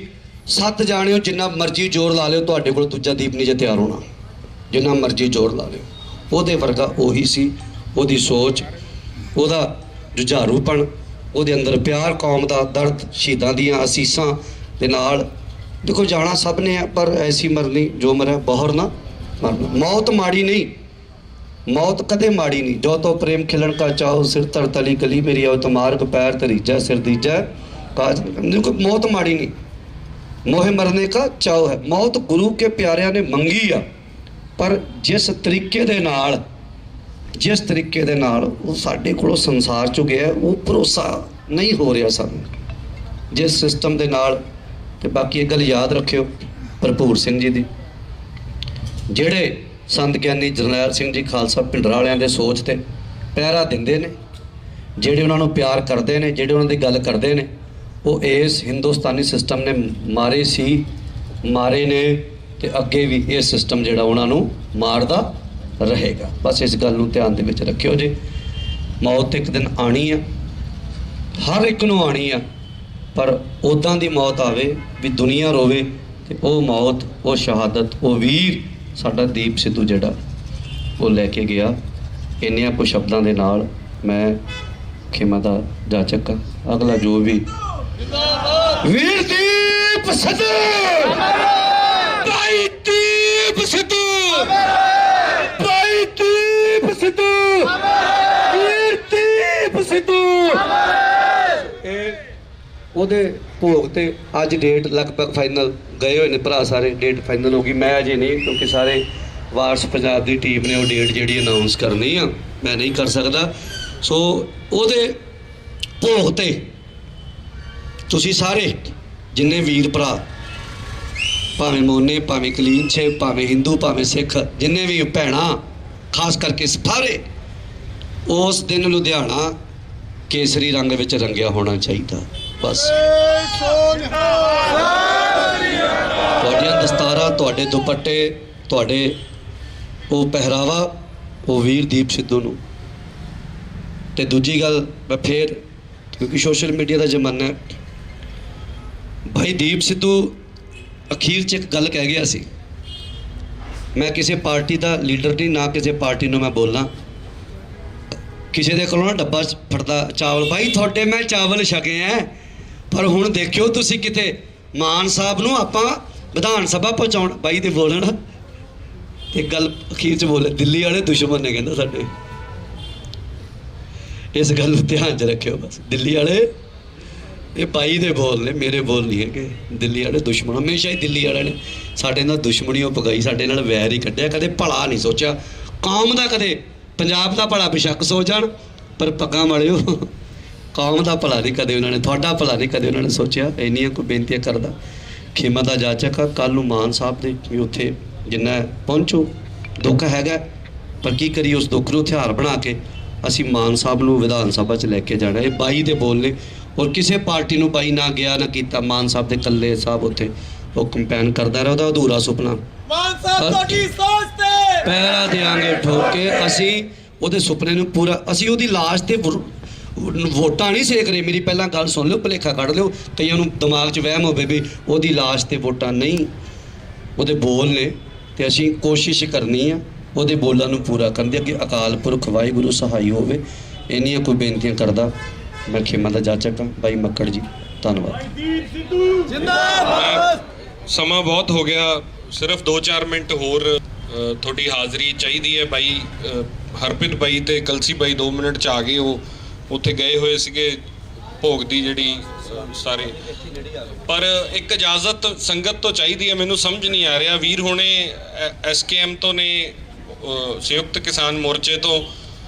7 ਜਾਣਿਓ ਜਿੰਨਾ ਮਰਜ਼ੀ ਜ਼ੋਰ ਲਾ ਲਿਓ, ਤੁਹਾਡੇ ਕੋਲ ਦੂਜਾ ਦੀਪ ਨਹੀਂ ਜੇ ਤਿਆਰ ਹੋਣਾ, ਜਿੰਨਾ ਮਰਜ਼ੀ ਜ਼ੋਰ ਲਾ ਲਿਓ। ਉਹਦੇ ਵਰਗਾ ਉਹੀ ਸੀ, ਉਹਦੀ ਸੋਚ, ਉਹਦਾ ਜੁਝਾਰੂਪਣ, ਉਹਦੇ ਅੰਦਰ ਪਿਆਰ ਕੌਮ ਦਾ, ਦਰਦ, ਸ਼ਹੀਦਾਂ ਦੀਆਂ ਅਸੀਸਾਂ ਦੇ ਨਾਲ। ਦੇਖੋ ਜਾਣਾ ਸਭ ਨੇ ਹੈ, ਪਰ ਐਸੀ ਮਰਨੀ ਜੋ ਮਰੇ ਬਹੁਰ ਨਾ ਮਰਨਾ। ਮੌਤ ਮਾੜੀ ਨਹੀਂ, ਮੌਤ ਕਦੇ ਮਾੜੀ ਨਹੀਂ। ਜੋ ਤੋ ਪ੍ਰੇਮ ਖਿਲਣ ਕਾ ਚਾਹੋ, ਸਿਰ ਧਰ ਤਲੀ ਗਲੀ ਮੇਰੀ ਆਓ ਤਮਾਰਕ ਪੈਰ ਤਰੀਜੈ ਸਿਰ ਦੀਜੈ ਕਾਜ। ਦੇਖੋ ਮੌਤ ਮਾੜੀ ਨਹੀਂ, ਮੋਹੇ ਮਰਨੇ ਕਾ ਚਾਓ ਹੈ। ਮੌਤ ਗੁਰੂ ਕੇ ਪਿਆਰਿਆਂ ਨੇ ਮੰਗੀ ਆ, ਪਰ ਜਿਸ ਤਰੀਕੇ ਦੇ ਨਾਲ ਉਹ ਸਾਡੇ ਕੋਲੋਂ ਸੰਸਾਰ ਚੋਂ ਗਿਆ, ਉਹ ਭਰੋਸਾ ਨਹੀਂ ਹੋ ਰਿਹਾ ਸਾਨੂੰ ਜਿਸ ਸਿਸਟਮ ਦੇ ਨਾਲ। ਤੇ ਬਾਕੀ ਇਹ ਗੱਲ ਯਾਦ ਰੱਖਿਓ ਭਰਪੂਰ ਸਿੰਘ ਜੀ ਦੀ, ਜਿਹੜੇ ਸੰਤ ਗਿਆਨੀ ਜਰਨੈਲ ਸਿੰਘ ਜੀ ਖਾਲਸਾ ਭਿੰਡਰਾਂ ਵਾਲਿਆਂ ਦੇ ਸੋਚ ਤੇ ਪਹਿਰਾ ਦਿੰਦੇ ਨੇ, ਜਿਹੜੇ ਉਹਨਾਂ ਨੂੰ ਪਿਆਰ ਕਰਦੇ ਨੇ, ਜਿਹੜੇ ਉਹਨਾਂ ਦੀ ਗੱਲ ਕਰਦੇ ਨੇ, ਉਹ ਇਸ ਹਿੰਦੁਸਤਾਨੀ ਸਿਸਟਮ ਨੇ ਮਾਰੇ ਨੇ, ਤੇ ਅੱਗੇ ਵੀ ਇਹ ਸਿਸਟਮ ਜਿਹੜਾ ਉਹਨਾਂ ਨੂੰ ਮਾਰਦਾ ਰਹੇਗਾ। ਬਸ ਇਸ ਗੱਲ ਨੂੰ ਧਿਆਨ ਦੇ ਵਿੱਚ ਰੱਖਿਓ ਜੀ। ਮੌਤ ਇੱਕ ਦਿਨ ਆਣੀ ਆ, ਹਰ ਇੱਕ ਨੂੰ ਆਣੀ ਆ, ਪਰ ਉੱਦਾਂ ਦੀ ਮੌਤ ਆਵੇ ਵੀ ਦੁਨੀਆ ਰੋਵੇ, ਤੇ ਉਹ ਮੌਤ, ਉਹ ਸ਼ਹਾਦਤ, ਉਹ ਵੀਰ ਸਾਡਾ ਦੀਪ ਸਿੱਧੂ ਜਿਹੜਾ ਉਹ ਲੈ ਕੇ ਗਿਆ। ਇੰਨਿਆਂ ਕੁ ਸ਼ਬਦਾਂ ਦੇ ਨਾਲ ਮੈਂ ਖਿਮਾ ਦਾ ਜਾਚਕ ਹਾਂ। ਅਗਲਾ ਜੋ ਵੀ ਵੀਰ ਦੀਪ ਸਿੱਧੂ, ਭਾਈ ਦੀਪ ਸਿੱਧੂ, ਭਾਈ ਦੀਪ ਸਿੱਧੂ, ਵੀਰ ਦੀਪ ਸਿੱਧੂ। ਉਹਦੇ ਭੋਗ ਤੇ ਅੱਜ ਡੇਟ ਲਗਭਗ ਫਾਈਨਲ ਗਏ ਹੋਏ ਨੇ ਭਰਾ ਸਾਰੇ, ਡੇਟ ਫਾਈਨਲ ਹੋ ਗਈ। ਮੈਂ ਅਜੇ ਨਹੀਂ, ਕਿਉਂਕਿ ਸਾਰੇ ਵਾਰਸ ਪੰਜਾਬ ਦੀ ਟੀਮ ਨੇ ਉਹ ਡੇਟ ਜਿਹੜੀ ਅਨਾਉਂਸ ਕਰਨੀ ਆ, ਮੈਂ ਨਹੀਂ ਕਰ ਸਕਦਾ। ਸੋ ਉਹਦੇ ਭੋਗ ਤੇ ਤੁਸੀਂ ਸਾਰੇ ਜਿੰਨੇ ਵੀਰ ਭਰਾ, ਭਾਵੇਂ ਮੋਨੇ, ਭਾਵੇਂ ਕਲੀਨਛੇ, ਭਾਵੇਂ ਹਿੰਦੂ, ਭਾਵੇਂ ਸਿੱਖ, ਜਿੰਨੇ ਵੀ ਭੈਣਾਂ, ਖਾਸ ਕਰਕੇ ਸਾਰੇ, ਉਸ ਦਿਨ ਲੁਧਿਆਣਾ ਕੇਸਰੀ ਰੰਗ ਵਿੱਚ ਰੰਗਿਆ ਹੋਣਾ ਚਾਹੀਦਾ। ਬਸ ਤੁਹਾਡੀਆਂ ਦਸਤਾਰਾਂ, ਤੁਹਾਡੇ ਦੁਪੱਟੇ, ਤੁਹਾਡੇ ਉਹ ਪਹਿਰਾਵਾ, ਉਹ ਵੀਰ ਦੀਪ ਸਿੱਧੂ ਨੂੰ। ਤੇ ਦੂਜੀ ਗੱਲ ਮੈਂ ਫੇਰ, ਕਿਉਂਕਿ ਸੋਸ਼ਲ ਮੀਡੀਆ ਦਾ ਜ਼ਮਾਨਾ ਹੈ, ਭਾਈ ਦੀਪ ਸਿੱਧੂ ਅਖੀਰ 'ਚ ਇੱਕ ਗੱਲ ਕਹਿ ਗਿਆ ਸੀ, ਮੈਂ ਕਿਸੇ ਪਾਰਟੀ ਦਾ ਲੀਡਰ ਨਹੀਂ, ਨਾ ਕਿਸੇ ਪਾਰਟੀ ਨੂੰ ਮੈਂ ਬੋਲਾਂ। ਕਿਸੇ ਦੇ ਕੋਲੋਂ ਨਾ ਡੱਬਾ ਫੜਦਾ ਚਾਵਲ, ਭਾਈ ਤੁਹਾਡੇ ਮੈਂ ਚਾਵਲ ਛਕੇ ਐ, ਪਰ ਹੁਣ ਦੇਖਿਓ ਤੁਸੀਂ ਕਿਤੇ ਮਾਨ ਸਾਹਿਬ ਨੂੰ ਆਪਾਂ ਵਿਧਾਨ ਸਭਾ ਪਹੁੰਚਾਉਣ। ਬਾਈ ਦੇ ਬੋਲਣ ਇੱਕ ਗੱਲ ਅਖੀਰ 'ਚ ਬੋਲੇ, ਦਿੱਲੀ ਵਾਲੇ ਦੁਸ਼ਮਣ ਨੇ ਕਹਿੰਦਾ ਸਾਡੇ। ਇਸ ਗੱਲ ਨੂੰ ਧਿਆਨ 'ਚ ਰੱਖਿਓ ਬਸ। ਦਿੱਲੀ ਵਾਲੇ, ਇਹ ਬਾਈ ਦੇ ਬੋਲ ਨੇ, ਮੇਰੇ ਬੋਲ ਨਹੀਂ ਹੈਗੇ। ਦਿੱਲੀ ਵਾਲੇ ਦੁਸ਼ਮਣ, ਹਮੇਸ਼ਾ ਹੀ ਦਿੱਲੀ ਵਾਲਿਆਂ ਨੇ ਸਾਡੇ ਨਾਲ ਦੁਸ਼ਮਣੀ ਉਹ ਪਗਾਈ, ਸਾਡੇ ਨਾਲ ਵੈਰ ਹੀ ਕੱਢਿਆ, ਕਦੇ ਭਲਾ ਨਹੀਂ ਸੋਚਿਆ ਕੌਮ ਦਾ, ਕਦੇ ਪੰਜਾਬ ਦਾ ਭਲਾ ਬੇਸ਼ੱਕ ਸੋਚ ਜਾਣ, ਪਰ ਪੱਗਾਂ ਵਾਲਿਓ ਕੌਮ ਦਾ ਭਲਾ ਨਹੀਂ ਕਦੇ ਉਹਨਾਂ ਨੇ, ਤੁਹਾਡਾ ਭਲਾ ਨਹੀਂ ਕਦੇ ਉਹਨਾਂ ਨੇ ਸੋਚਿਆ। ਇੰਨੀਆਂ ਕੋਈ ਬੇਨਤੀਆਂ ਕਰਦਾ। ਖੇਮਾ ਦਾ ਜਾਚਕ ਆ, ਕੱਲ੍ਹ ਨੂੰ ਮਾਨ ਸਾਹਿਬ ਦੇ ਵੀ ਉੱਥੇ ਜਿੰਨਾ ਪਹੁੰਚੋ, ਦੁੱਖ ਹੈਗਾ, ਪਰ ਕੀ ਕਰੀਏ, ਉਸ ਦੁੱਖ ਨੂੰ ਹਥਿਆਰ ਬਣਾ ਕੇ ਅਸੀਂ ਮਾਨ ਸਾਹਿਬ ਨੂੰ ਵਿਧਾਨ ਸਭਾ 'ਚ ਲੈ ਕੇ ਜਾਣਾ। ਇਹ ਬਾਈ ਦੇ ਬੋਲ ਨੇ, ਔਰ ਕਿਸੇ ਪਾਰਟੀ ਨੂੰ ਬਾਈ ਨਾ ਗਿਆ ਨਾ ਕੀਤਾ। ਮਾਨ ਸਾਹਿਬ ਦੇ ਇਕੱਲੇ ਸਾਹਿਬ ਉੱਥੇ ਉਹ ਕੰਪੇਨ ਕਰਦਾ ਰਿਹਾ, ਉਹਦਾ ਅਧੂਰਾ ਸੁਪਨਾ। ਮਾਨ ਸਾਹਿਬ ਤੁਹਾਡੀ ਸੋਚ ਤੇ ਪਹਿਰਾ ਦਿਆਂਗੇ ਠੋਕ ਕੇ, ਅਸੀਂ ਉਹਦੇ ਸੁਪਨੇ ਨੂੰ ਪੂਰਾ, ਅਸੀਂ ਉਹਦੀ ਲਾਸ਼ ਤੇ ਵੋਟਾਂ ਨਹੀਂ ਸੇਕ ਰਹੇ। ਮੇਰੀ ਪਹਿਲਾਂ ਗੱਲ ਸੁਣ ਲਿਓ, ਭੁਲੇਖਾ ਕੱਢ ਲਿਓ, ਕਈਆਂ ਨੂੰ ਦਿਮਾਗ 'ਚ ਵਹਿਮ ਹੋਵੇ ਵੀ ਉਹਦੀ ਲਾਸ਼ ਤੇ ਵੋਟਾਂ ਨਹੀਂ, ਉਹਦੇ ਬੋਲ ਨੇ, ਤੇ ਅਸੀਂ ਕੋਸ਼ਿਸ਼ ਕਰਨੀ ਆ ਉਹਦੇ ਬੋਲਾਂ ਨੂੰ ਪੂਰਾ ਕਰਨ ਦੀ। ਅੱਗੇ ਅਕਾਲ ਪੁਰਖ ਵਾਹਿਗੁਰੂ ਸਹਾਈ ਹੋਵੇ। ਇੰਨੀਆਂ ਕੋਈ ਬੇਨਤੀਆਂ ਕਰਦਾ ਮੈਂ ਖੇਮਾ ਦਾ ਜਾਚਕ ਹਾਂ। ਬਾਈ ਮੱਕੜ ਜੀ, ਧੰਨਵਾਦ। ਸਮਾਂ ਬਹੁਤ ਹੋ ਗਿਆ, ਸਿਰਫ 2-4 ਮਿੰਟ ਹੋਰ ਤੁਹਾਡੀ ਹਾਜ਼ਰੀ ਚਾਹੀਦੀ ਹੈ। ਬਾਈ ਹਰਪ੍ਰੀਤ ਬਾਈ ਤੇ ਕਲਸੀ ਬਾਈ 2 ਮਿੰਟ 'ਚ ਆ ਗਏ, ਉਹ ਉੱਥੇ ਗਏ ਹੋਏ ਸੀਗੇ ਭੋਗ ਦੀ ਜਿਹੜੀ ਸਾਰੇ, ਪਰ ਇੱਕ ਇਜਾਜ਼ਤ ਸੰਗਤ ਤੋਂ ਚਾਹੀਦੀ ਹੈ। ਮੈਨੂੰ ਸਮਝ ਨਹੀਂ ਆ ਰਿਹਾ, ਵੀਰ ਹੁਣੇ SKM ਤੋਂ ਨੇ, ਸੰਯੁਕਤ ਕਿਸਾਨ ਮੋਰਚੇ ਤੋਂ,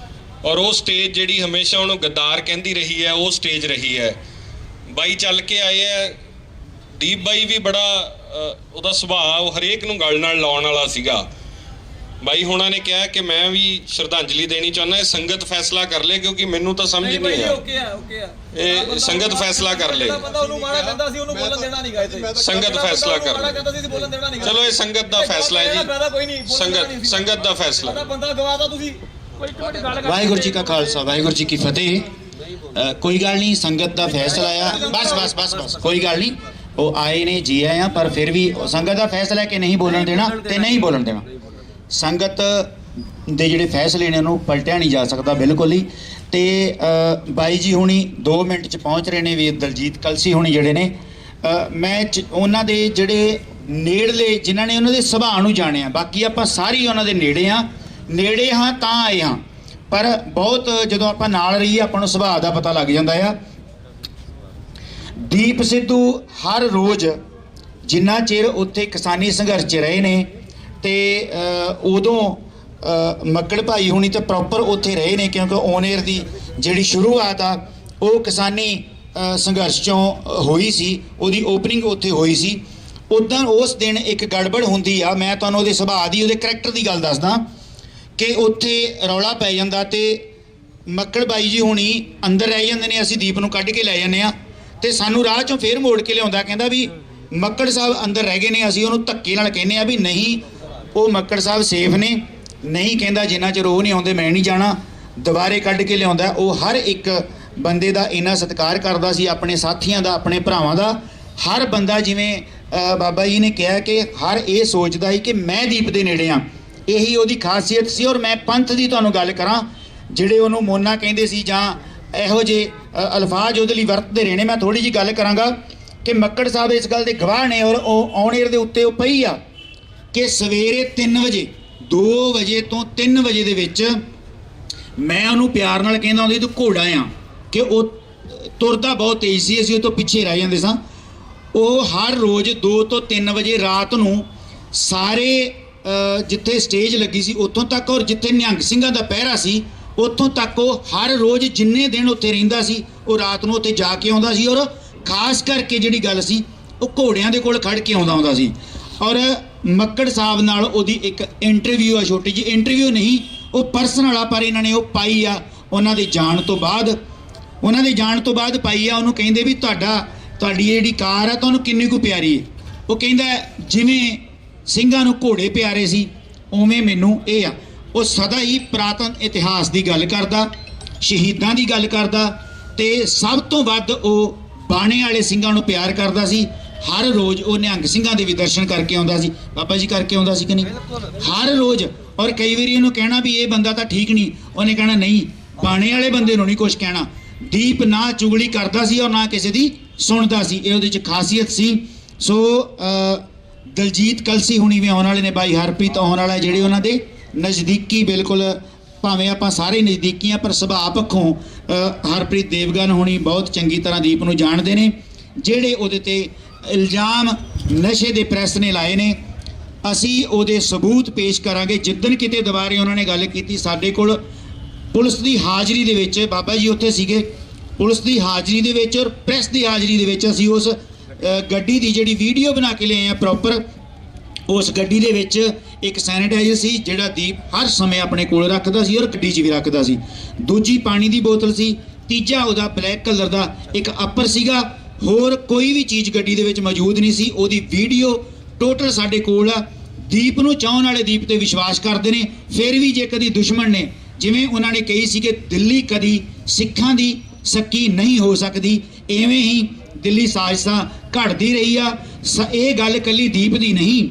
ਔਰ ਉਹ ਸਟੇਜ ਜਿਹੜੀ ਹਮੇਸ਼ਾ ਉਹਨੂੰ ਗੱਦਾਰ ਕਹਿੰਦੀ ਰਹੀ ਹੈ, ਉਹ ਸਟੇਜ ਰਹੀ ਹੈ। ਬਾਈ ਚੱਲ ਕੇ ਆਏ ਹੈ। ਦੀਪ ਬਾਈ ਵੀ ਬੜਾ ਉਹਦਾ ਸੁਭਾਅ ਉਹ ਹਰੇਕ ਨੂੰ ਗੱਲ ਨਾਲ ਲਾਉਣ ਵਾਲਾ ਸੀਗਾ। ਬਾਈ ਹੋਣਾ ਨੇ ਕਿਹਾ ਕਿ ਮੈਂ ਵੀ ਸ਼ਰਧਾਂਜਲੀ ਦੇਣੀ ਚਾਹੁੰਦਾ, ਇਹ ਸੰਗਤ ਫੈਸਲਾ ਕਰ ਲੇ, ਕਿਉਂਕਿ ਮੈਨੂੰ ਤਾਂ ਸਮਝ ਨਹੀਂ ਆ। ਇਹ ਸੰਗਤ ਫੈਸਲਾ ਕਰ ਲੇ, ਸੰਗਤ ਫੈਸਲਾ ਕਰ ਲੇ। ਚਲੋ ਇਹ ਸੰਗਤ ਦਾ ਫੈਸਲਾ ਹੈ ਜੀ, ਸੰਗਤ ਦਾ ਫੈਸਲਾ। ਵਾਹਿਗੁਰੂ ਜੀ ਕਾ ਖਾਲਸਾ ਵਾਹਿਗੁਰੂ ਜੀ ਕੀ ਫਤਿਹ। ਕੋਈ ਗੱਲ ਨਹੀਂ, ਸੰਗਤ ਦਾ ਫੈਸਲਾ ਆ। ਬਸ ਕੋਈ ਗੱਲ ਨਹੀਂ, ਉਹ ਆਏ ਨੇ ਜੀ ਆਏ ਆ, ਪਰ ਫਿਰ ਵੀ ਸੰਗਤ ਦਾ ਫੈਸਲਾ ਹੈ ਕਿ ਨਹੀਂ ਬੋਲਣ ਦੇਣਾ ਤੇ ਨਹੀਂ ਬੋਲਣ ਦੇਣਾ। ਸੰਗਤ ਦੇ ਜਿਹੜੇ ਫੈਸਲੇ ਨੇ ਉਹਨੂੰ ਪਲਟਿਆ ਨਹੀਂ ਜਾ ਸਕਦਾ ਬਿਲਕੁਲ ਹੀ। ਤੇ ਬਾਈ ਜੀ ਹੁਣੀ 2 ਮਿੰਟ 'ਚ ਪਹੁੰਚ ਰਹੇ ਨੇ। ਵੀਰ ਦਲਜੀਤ ਕਲਸੀ ਹੁਣੀ ਜਿਹੜੇ ਨੇ, ਮੈਂ ਉਹਨਾਂ ਦੇ ਜਿਹੜੇ ਨੇੜਲੇ ਜਿਨ੍ਹਾਂ ਨੇ ਉਹਨਾਂ ਦੇ ਸੁਭਾਅ ਨੂੰ ਜਾਣਿਆ, ਬਾਕੀ ਆਪਾਂ ਸਾਰੇ ਉਹਨਾਂ ਦੇ ਨੇੜੇ ਹਾਂ ਤਾਂ ਆਏ ਹਾਂ, ਪਰ ਬਹੁਤ ਜਦੋਂ ਆਪਾਂ ਨਾਲ ਰਹੀਏ ਆਪਾਂ ਨੂੰ ਸੁਭਾਅ ਦਾ ਪਤਾ ਲੱਗ ਜਾਂਦਾ ਆ। ਦੀਪ ਸਿੱਧੂ ਹਰ ਰੋਜ਼ ਜਿੰਨਾ ਚਿਰ ਉੱਥੇ ਕਿਸਾਨੀ ਸੰਘਰਸ਼ 'ਚ ਰਹੇ ਨੇ ਤੇ ਉਦੋਂ ਮੱਕੜ ਭਾਈ ਹੁਣੀ ਤਾਂ ਪ੍ਰੋਪਰ ਉੱਥੇ ਰਹੇ ਨੇ, ਕਿਉਂਕਿ ਓਨੇਰ ਦੀ ਜਿਹੜੀ ਸ਼ੁਰੂਆਤ ਆ ਉਹ ਕਿਸਾਨੀ ਸੰਘਰਸ਼ 'ਚੋਂ ਹੋਈ ਸੀ, ਉਹਦੀ ਓਪਨਿੰਗ ਉੱਥੇ ਹੋਈ ਸੀ। ਉੱਦਾਂ ਉਸ ਦਿਨ ਇੱਕ ਗੜਬੜ ਹੁੰਦੀ ਆ। ਮੈਂ ਤੁਹਾਨੂੰ ਉਹਦੇ ਸੁਭਾਅ ਦੀ, ਉਹਦੇ ਕਰੈਕਟਰ ਦੀ ਗੱਲ ਦੱਸਦਾ ਕਿ ਉੱਥੇ ਰੌਲਾ ਪੈ ਜਾਂਦਾ ਤੇ ਮੱਕੜ ਬਾਈ ਜੀ ਹੁਣੀ ਅੰਦਰ ਰਹਿ ਜਾਂਦੇ ਨੇ, ਅਸੀਂ ਦੀਪ ਨੂੰ ਕੱਢ ਕੇ ਲੈ ਜਾਂਦੇ ਆ ਤੇ ਸਾਨੂੰ ਰਾਹ 'ਚੋਂ ਫੇਰ ਮੋੜ ਕੇ ਲਿਆਉਂਦਾ, ਕਹਿੰਦਾ ਵੀ ਮੱਕੜ ਸਾਹਿਬ ਅੰਦਰ ਰਹਿ ਗਏ ਨੇ। ਅਸੀਂ ਉਹਨੂੰ ਧੱਕੇ ਨਾਲ ਕਹਿੰਦੇ ਆ ਵੀ ਨਹੀਂ, ਉਹ ਮੱਕੜ ਸਾਹਿਬ ਸੇਫ ਨੇ। ਨਹੀਂ ਕਹਿੰਦਾ, ਜਿੰਨਾ ਚਿਰ ਉਹ ਨਹੀਂ ਆਉਂਦੇ ਮੈਂ ਨਹੀਂ ਜਾਣਾ। ਦੁਬਾਰੇ ਕੱਢ ਕੇ ਲਿਆਉਂਦਾ। ਉਹ ਹਰ ਇੱਕ ਬੰਦੇ ਦਾ ਇੰਨਾ ਸਤਿਕਾਰ ਕਰਦਾ ਸੀ, ਆਪਣੇ ਸਾਥੀਆਂ ਦਾ, ਆਪਣੇ ਭਰਾਵਾਂ ਦਾ। ਹਰ ਬੰਦਾ, ਜਿਵੇਂ ਬਾਬਾ ਜੀ ਨੇ ਕਿਹਾ ਕਿ ਹਰ ਇਹ ਸੋਚਦਾ ਸੀ ਕਿ ਮੈਂ ਦੀਪ ਦੇ ਨੇੜੇ ਆ, ਇਹੀ ਉਹਦੀ ਖਾਸੀਅਤ ਸੀ। ਔਰ ਮੈਂ ਪੰਥ ਦੀ ਤੁਹਾਨੂੰ ਗੱਲ ਕਰਾਂ, ਜਿਹੜੇ ਉਹਨੂੰ ਮੋਨਾ ਕਹਿੰਦੇ ਸੀ ਜਾਂ ਇਹੋ ਜਿਹੇ ਅਲਫਾਜ਼ ਉਹਦੇ ਲਈ ਵਰਤਦੇ ਰਹੇ ਨੇ, ਮੈਂ ਥੋੜ੍ਹੀ ਜਿਹੀ ਗੱਲ ਕਰਾਂਗਾ ਕਿ ਮੱਕੜ ਸਾਹਿਬ ਇਸ ਗੱਲ ਦੇ ਗਵਾਹ ਨੇ। ਔਰ ਉਹ ਔਨੇਰ ਦੇ ਉੱਤੇ ਉਹ ਪਈ ਆ ਕਿ ਸਵੇਰੇ 3 ਵਜੇ 2 ਵਜੇ ਤੋਂ 3 ਵਜੇ ਦੇ ਵਿੱਚ ਮੈਂ ਉਹਨੂੰ ਪਿਆਰ ਨਾਲ ਕਹਿੰਦਾ ਹੁੰਦੀ ਤੂੰ ਘੋੜਾ ਆ, ਕਿ ਉਹ ਤੁਰਦਾ ਬਹੁਤ ਤੇਜ਼ ਸੀ, ਅਸੀਂ ਉਹ ਤੋਂ ਪਿੱਛੇ ਰਹਿ ਜਾਂਦੇ ਸਾਂ। ਉਹ ਹਰ ਰੋਜ਼ 2 ਤੋਂ 3 ਵਜੇ ਰਾਤ ਨੂੰ ਸਾਰੇ ਜਿੱਥੇ ਸਟੇਜ ਲੱਗੀ ਸੀ ਉੱਥੋਂ ਤੱਕ, ਔਰ ਜਿੱਥੇ ਨਿਹੰਗ ਸਿੰਘਾਂ ਦਾ ਪਹਿਰਾ ਸੀ ਉੱਥੋਂ ਤੱਕ ਉਹ ਹਰ ਰੋਜ਼ ਜਿੰਨੇ ਦਿਨ ਉੱਥੇ ਰਹਿੰਦਾ ਸੀ ਉਹ ਰਾਤ ਨੂੰ ਉੱਥੇ ਜਾ ਕੇ ਆਉਂਦਾ ਸੀ। ਔਰ ਖਾਸ ਕਰਕੇ ਜਿਹੜੀ ਗੱਲ ਸੀ, ਉਹ ਘੋੜਿਆਂ ਦੇ ਕੋਲ ਖੜ ਕੇ ਆਉਂਦਾ ਸੀ। ਔਰ ਮੱਕੜ ਸਾਹਿਬ ਨਾਲ ਉਹਦੀ ਇੱਕ ਇੰਟਰਵਿਊ ਆ, ਛੋਟੀ ਜਿਹੀ ਇੰਟਰਵਿਊ ਨਹੀਂ, ਉਹ ਪਰਸਨਲ ਆ, ਪਰ ਇਹਨਾਂ ਨੇ ਉਹ ਪਾਈ ਆ ਉਹਨਾਂ ਦੇ ਜਾਣ ਤੋਂ ਬਾਅਦ ਪਾਈ ਆ। ਉਹਨੂੰ ਕਹਿੰਦੇ ਵੀ ਤੁਹਾਡੀ ਜਿਹੜੀ ਕਾਰ ਆ ਤੁਹਾਨੂੰ ਕਿੰਨੀ ਕੁ ਪਿਆਰੀ ਹੈ? ਉਹ ਕਹਿੰਦਾ ਜਿਵੇਂ ਸਿੰਘਾਂ ਨੂੰ ਘੋੜੇ ਪਿਆਰੇ ਸੀ ਉਵੇਂ ਮੈਨੂੰ ਇਹ ਆ। ਉਹ ਸਦਾ ਹੀ ਪੁਰਾਤਨ ਇਤਿਹਾਸ ਦੀ ਗੱਲ ਕਰਦਾ, ਸ਼ਹੀਦਾਂ ਦੀ ਗੱਲ ਕਰਦਾ ਤੇ ਸਭ ਤੋਂ ਵੱਧ ਉਹ ਬਾਣੇ ਵਾਲੇ ਸਿੰਘਾਂ ਨੂੰ ਪਿਆਰ ਕਰਦਾ ਸੀ। ਹਰ ਰੋਜ਼ ਉਹ ਨਿਹੰਗ ਸਿੰਘਾਂ ਦੇ ਵੀ ਦਰਸ਼ਨ ਕਰਕੇ ਆਉਂਦਾ ਸੀ। ਬਾਬਾ ਜੀ ਕਰਕੇ ਆਉਂਦਾ ਸੀ ਕਿ ਨਹੀਂ? ਹਰ ਰੋਜ਼। ਔਰ ਕਈ ਵਾਰੀ ਉਹਨੂੰ ਕਹਿਣਾ ਵੀ ਇਹ ਬੰਦਾ ਤਾਂ ਠੀਕ ਨਹੀਂ, ਉਹਨੇ ਕਹਿਣਾ ਨਹੀਂ, ਬਾਣੇ ਵਾਲੇ ਬੰਦੇ ਨੂੰ ਨਹੀਂ ਕੁਛ ਕਹਿਣਾ। ਦੀਪ ਨਾ ਚੁਗਲੀ ਕਰਦਾ ਸੀ ਔਰ ਨਾ ਕਿਸੇ ਦੀ ਸੁਣਦਾ ਸੀ, ਇਹ ਉਹਦੇ 'ਚ ਖਾਸੀਅਤ ਸੀ। ਸੋ ਦਲਜੀਤ ਕਲਸੀ ਹੁਣੀ ਵੀ ਆਉਣ ਵਾਲੇ ਨੇ, ਬਾਈ ਹਰਪ੍ਰੀਤ ਆਉਣ ਵਾਲਾ, ਜਿਹੜੇ ਉਹਨਾਂ ਦੇ ਨਜ਼ਦੀਕੀ, ਬਿਲਕੁਲ ਭਾਵੇਂ ਆਪਾਂ ਸਾਰੇ ਨਜ਼ਦੀਕੀ ਆ ਪਰ ਸੁਭਾਅ ਪੱਖੋਂ ਹਰਪ੍ਰੀਤ ਦੇਵਗਨ ਹੁਣੀ ਬਹੁਤ ਚੰਗੀ ਤਰ੍ਹਾਂ ਦੀਪ ਨੂੰ ਜਾਣਦੇ ਨੇ। ਜਿਹੜੇ ਉਹਦੇ ਤੇ ਇਲਜ਼ਾਮ ਨਸ਼ੇ ਦੇ ਪ੍ਰੈਸ ਨੇ ਲਾਏ ਨੇ, ਅਸੀਂ ਉਹਦੇ ਸਬੂਤ ਪੇਸ਼ ਕਰਾਂਗੇ। ਜਿੱਦਣ ਕਿਤੇ ਦੁਬਾਰੇ ਉਹਨਾਂ ਨੇ ਗੱਲ ਕੀਤੀ, ਸਾਡੇ ਕੋਲ ਪੁਲਿਸ ਦੀ ਹਾਜ਼ਰੀ ਦੇ ਵਿੱਚ, ਬਾਬਾ ਜੀ ਉੱਥੇ ਸੀਗੇ, ਪੁਲਿਸ ਦੀ ਹਾਜ਼ਰੀ ਦੇ ਵਿੱਚ ਔਰ ਪ੍ਰੈਸ ਦੀ ਹਾਜ਼ਰੀ ਦੇ ਵਿੱਚ ਅਸੀਂ ਉਸ ਗੱਡੀ ਦੀ ਜਿਹੜੀ ਵੀਡੀਓ ਬਣਾ ਕੇ ਲਿਆਏ ਆ ਪ੍ਰੋਪਰ। ਉਸ ਗੱਡੀ ਦੇ ਵਿੱਚ ਇੱਕ ਸੈਨੀਟਾਈਜ਼ਰ ਸੀ ਜਿਹੜਾ ਦੀਪ ਹਰ ਸਮੇਂ ਆਪਣੇ ਕੋਲ ਰੱਖਦਾ ਸੀ ਔਰ ਗੱਡੀ 'ਚ ਵੀ ਰੱਖਦਾ ਸੀ। ਦੂਜੀ ਪਾਣੀ ਦੀ ਬੋਤਲ ਸੀ। ਤੀਜਾ ਉਹਦਾ ਬਲੈਕ ਕਲਰ ਦਾ ਇੱਕ ਅੱਪਰ ਸੀਗਾ। ਹੋਰ ਕੋਈ ਵੀ ਚੀਜ਼ ਗੱਡੀ ਦੇ ਵਿੱਚ ਮੌਜੂਦ ਨਹੀਂ ਸੀ। ਉਹਦੀ ਵੀਡੀਓ ਟੋਟਲ ਸਾਡੇ ਕੋਲ ਆ। ਦੀਪ ਨੂੰ ਚਾਹੁਣ ਵਾਲੇ ਦੀਪ ਤੇ ਵਿਸ਼ਵਾਸ ਕਰਦੇ ਨੇ। ਫਿਰ ਵੀ ਜੇ ਕਦੀ ਦੁਸ਼ਮਣ ਨੇ, ਜਿਵੇਂ ਉਹਨਾਂ ਨੇ ਕਹੀ ਸੀ ਕਿ ਦਿੱਲੀ ਕਦੀ ਸਿੱਖਾਂ ਦੀ ਸੱਕੀ ਨਹੀਂ ਹੋ ਸਕਦੀ, ਐਵੇਂ ਹੀ ਦਿੱਲੀ ਸਾਜ਼ਿਸ਼ਾਂ ਘੜਦੀ ਰਹੀ ਆ। ਇਹ ਗੱਲ ਇਕੱਲੀ ਦੀਪ ਦੀ ਨਹੀਂ,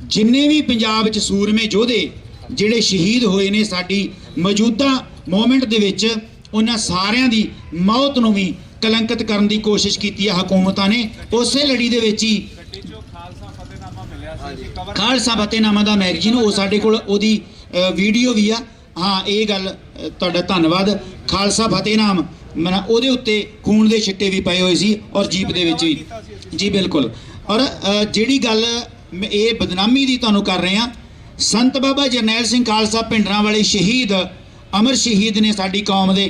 ਜਿੰਨੇ ਵੀ ਪੰਜਾਬ 'ਚ ਸੂਰਮੇ ਯੋਧੇ ਜਿਹੜੇ ਸ਼ਹੀਦ ਹੋਏ ਨੇ ਸਾਡੀ ਮੌਜੂਦਾ ਮੂਵਮੈਂਟ ਦੇ ਵਿੱਚ, ਉਹਨਾਂ ਸਾਰਿਆਂ ਦੀ ਮੌਤ ਨੂੰ ਵੀ ਕਲੰਕਿਤ ਕਰਨ ਦੀ ਕੋਸ਼ਿਸ਼ ਕੀਤੀ ਆ ਹਕੂਮਤਾਂ ਨੇ। ਉਸੇ ਲੜੀ ਦੇ ਵਿੱਚ ਹੀ ਖਾਲਸਾ ਫਤਿਹਨਾਮਾ ਦਾ ਮੈਗਜ਼ੀਨ, ਉਹ ਸਾਡੇ ਕੋਲ ਉਹਦੀ ਵੀਡੀਓ ਵੀ ਆ। ਹਾਂ, ਇਹ ਗੱਲ ਤੁਹਾਡਾ ਧੰਨਵਾਦ। ਖਾਲਸਾ ਫਤਿਹਨਾਮ ਉਹਦੇ ਉੱਤੇ ਖੂਨ ਦੇ ਛਿੱਟੇ ਵੀ ਪਏ ਹੋਏ ਸੀ ਔਰ ਜੀਪ ਦੇ ਵਿੱਚ ਵੀ। ਜੀ ਬਿਲਕੁਲ। ਔਰ ਜਿਹੜੀ ਗੱਲ ਇਹ ਬਦਨਾਮੀ ਦੀ ਤੁਹਾਨੂੰ ਕਰ ਰਹੇ ਹਾਂ, ਸੰਤ ਬਾਬਾ ਜਰਨੈਲ ਸਿੰਘ ਖਾਲਸਾ ਭਿੰਡਰਾਂ ਵਾਲੇ ਸ਼ਹੀਦ ਅਮਰ ਸ਼ਹੀਦ ਨੇ ਸਾਡੀ ਕੌਮ ਦੇ,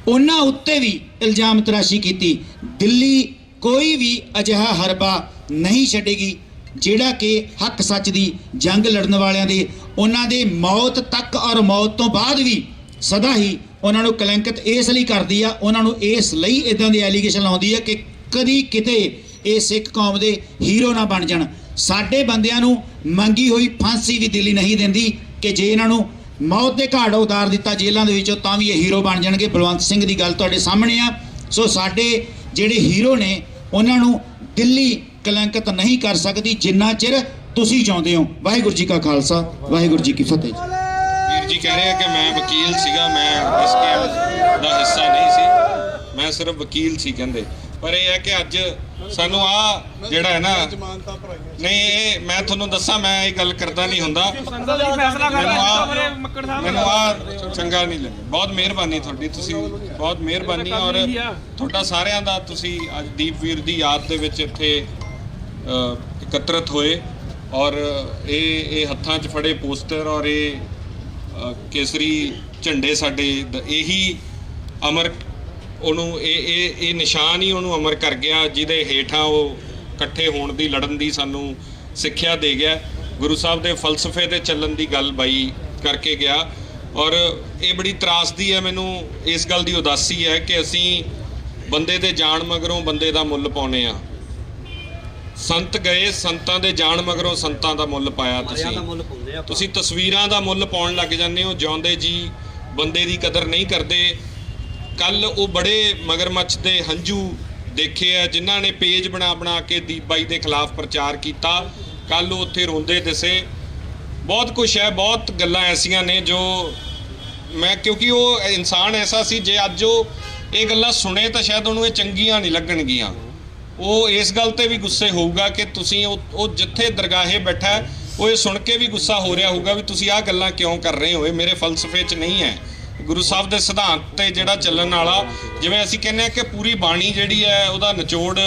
ਉਹਨਾਂ ਉੱਤੇ ਵੀ ਇਲਜ਼ਾਮ ਤਰਾਸ਼ੀ ਕੀਤੀ। ਦਿੱਲੀ ਕੋਈ ਵੀ ਅਜਿਹਾ ਹਰਬਾ ਨਹੀਂ ਛੱਡੇਗੀ ਜਿਹੜਾ ਕਿ ਹੱਕ ਸੱਚ ਦੀ ਜੰਗ ਲੜਨ ਵਾਲਿਆਂ ਦੇ, ਉਹਨਾਂ ਦੇ ਮੌਤ ਤੱਕ ਔਰ ਮੌਤ ਤੋਂ ਬਾਅਦ ਵੀ ਸਦਾ ਹੀ ਉਹਨਾਂ ਨੂੰ ਕਲੰਕਿਤ ਇਸ ਲਈ ਕਰਦੀ ਆ, ਉਹਨਾਂ ਨੂੰ ਇਸ ਲਈ ਇਦਾਂ ਦੀ ਐਲੀਗੇਸ਼ਨ ਲਾਉਂਦੀ ਆ ਕਿ ਕਦੀ ਕਿਤੇ ਇਹ ਸਿੱਖ ਕੌਮ ਦੇ ਹੀਰੋ ਨਾ ਬਣ ਜਾਣ। ਸਾਡੇ ਬੰਦਿਆਂ ਨੂੰ ਮੰਗੀ ਹੋਈ ਫਾਂਸੀ ਵੀ ਦਿੱਲੀ ਨਹੀਂ ਦਿੰਦੀ ਕਿ ਜੇ ਇਹਨਾਂ ਨੂੰ ਮੌਤ ਦੇ ਘਾਟ ਉਤਾਰ ਦਿੱਤਾ ਜੇਲ੍ਹਾਂ ਦੇ ਵਿੱਚੋਂ ਤਾਂ ਵੀ ਇਹ ਹੀਰੋ ਬਣ ਜਾਣਗੇ। ਬਲਵੰਤ ਸਿੰਘ ਦੀ ਗੱਲ ਤੁਹਾਡੇ ਸਾਹਮਣੇ ਆ। ਸੋ ਸਾਡੇ ਜਿਹੜੇ ਹੀਰੋ ਨੇ ਉਹਨਾਂ ਨੂੰ ਦਿੱਲੀ ਕਲੰਕਿਤ ਨਹੀਂ ਕਰ ਸਕਦੀ ਜਿੰਨਾ ਚਿਰ ਤੁਸੀਂ ਚਾਹੁੰਦੇ ਹੋ। ਵਾਹਿਗੁਰੂ ਜੀ ਕਾ ਖਾਲਸਾ, ਵਾਹਿਗੁਰੂ ਜੀ ਕੀ ਫਤਿਹ। ਵੀਰ ਜੀ ਕਹਿ ਰਹੇ ਆ ਕਿ ਮੈਂ ਵਕੀਲ ਸੀਗਾ, ਮੈਂ ਇਸ ਕੇਸ ਦਾ ਹਿੱਸਾ ਨਹੀਂ ਸੀ, ਮੈਂ ਸਿਰਫ ਵਕੀਲ ਸੀ ਕਹਿੰਦੇ। ਪਰ ਇਹ ਹੈ ਕਿ ਅੱਜ ਸਾਨੂੰ ਆ ਜਿਹੜਾ ਹੈ ਨਾ, ਨਹੀਂ ਇਹ ਮੈਂ ਤੁਹਾਨੂੰ ਦੱਸਾਂ, ਮੈਂ ਇਹ ਗੱਲ ਕਰਦਾ ਨਹੀਂ ਹੁੰਦਾ, ਮੈਨੂੰ ਆ ਚੰਗਾ ਨਹੀਂ ਲੱਗਿਆ। ਬਹੁਤ ਮਿਹਰਬਾਨੀ ਤੁਹਾਡੀ, ਤੁਸੀਂ ਬਹੁਤ ਮਿਹਰਬਾਨੀ। ਔਰ ਤੁਹਾਡਾ ਸਾਰਿਆਂ ਦਾ, ਤੁਸੀਂ ਅੱਜ ਦੀਪਵੀਰ ਦੀ ਯਾਦ ਦੇ ਵਿੱਚ ਇੱਥੇ ਇਕੱਤਰਤ ਹੋਏ ਔਰ ਇਹ ਹੱਥਾਂ 'ਚ ਫੜੇ ਪੋਸਟਰ ਔਰ ਇਹ ਕੇਸਰੀ ਝੰਡੇ ਸਾਡੇ ਇਹੀ ਅਮਰ, ਉਹਨੂੰ ਇਹ ਨਿਸ਼ਾਨ ਹੀ ਉਹਨੂੰ ਅਮਰ ਕਰ ਗਿਆ ਜਿਹਦੇ ਹੇਠਾਂ ਉਹ ਇਕੱਠੇ ਹੋਣ ਦੀ, ਲੜਨ ਦੀ ਸਾਨੂੰ ਸਿੱਖਿਆ ਦੇ ਗਿਆ। ਗੁਰੂ ਸਾਹਿਬ ਦੇ ਫਲਸਫੇ ਤੇ ਚੱਲਣ ਦੀ ਗੱਲ ਬਾਈ ਕਰਕੇ ਗਿਆ। ਔਰ ਇਹ ਬੜੀ ਤਰਾਸਦੀ ਹੈ ਮੈਨੂੰ, ਇਸ ਗੱਲ ਦੀ ਉਦਾਸੀ ਹੈ ਕਿ ਅਸੀਂ ਬੰਦੇ ਦੇ ਜਾਣ ਮਗਰੋਂ ਬੰਦੇ ਦਾ ਮੁੱਲ ਪਾਉਨੇ ਆ। ਸੰਤ ਗਏ, ਸੰਤਾਂ ਦੇ ਜਾਣ ਮਗਰੋਂ ਸੰਤਾਂ ਦਾ ਮੁੱਲ ਪਾਇਆ। ਤੁਸੀਂ ਤਸਵੀਰਾਂ ਦਾ ਮੁੱਲ ਪਾਉਣ ਲੱਗ ਜਾਂਦੇ ਹੋ, ਜਿਉਂਦੇ ਜੀ ਬੰਦੇ ਦੀ ਕਦਰ ਨਹੀਂ ਕਰਦੇ। ਕੱਲ ਉਹ ਬੜੇ ਮਗਰਮੱਛ ਦੇ ਹੰਝੂ ਦੇਖੇ ਆ ਜਿਨ੍ਹਾਂ ਨੇ ਪੇਜ ਬਣਾ ਕੇ ਦੀਪ ਬਾਈ ਦੇ ਖਿਲਾਫ ਪ੍ਰਚਾਰ ਕੀਤਾ। ਕੱਲ ਉਹ ਉੱਥੇ ਰੋਂਦੇ ਦਿਸੇ। ਬਹੁਤ ਕੁਛ ਹੈ, ਬਹੁਤ ਗੱਲਾਂ ਐਸੀਆਂ ਨੇ ਜੋ ਮੈਂ, ਕਿਉਂਕਿ ਉਹ ਇਨਸਾਨ ਐਸਾ ਸੀ, ਜੇ ਅੱਜ ਉਹ ਇਹ ਗੱਲਾਂ ਸੁਣੇ ਤਾਂ ਸ਼ਾਇਦ ਉਹਨੂੰ ਇਹ ਚੰਗੀਆਂ ਨਹੀਂ ਲੱਗਣਗੀਆਂ। ਉਹ ਇਸ ਗੱਲ ਤੇ ਵੀ ਗੁੱਸੇ ਹੋਊਗਾ ਕਿ ਤੁਸੀਂ ਉਹ ਜਿੱਥੇ ਦਰਗਾਹੇ ਬੈਠਾ ਉਹ ਇਹ ਸੁਣ ਕੇ ਵੀ ਗੁੱਸਾ ਹੋ ਰਿਹਾ ਹੋਊਗਾ ਵੀ ਤੁਸੀਂ ਆਹ ਗੱਲਾਂ ਕਿਉਂ ਕਰ ਰਹੇ ਹੋ, ਇਹ ਮੇਰੇ ਫਲਸਫੇ 'ਚ ਨਹੀਂ ਹੈ। ਗੁਰੂ ਸਾਹਿਬ ਦੇ ਸਿਧਾਂਤ ਤੇ ਜਿਹੜਾ ਚੱਲਣ ਵਾਲਾ, ਜਿਵੇਂ ਅਸੀਂ ਕਹਿੰਦੇ ਹਾਂ ਕਿ ਪੂਰੀ ਬਾਣੀ ਜਿਹੜੀ ਹੈ ਉਹਦਾ ਨਿਚੋੜ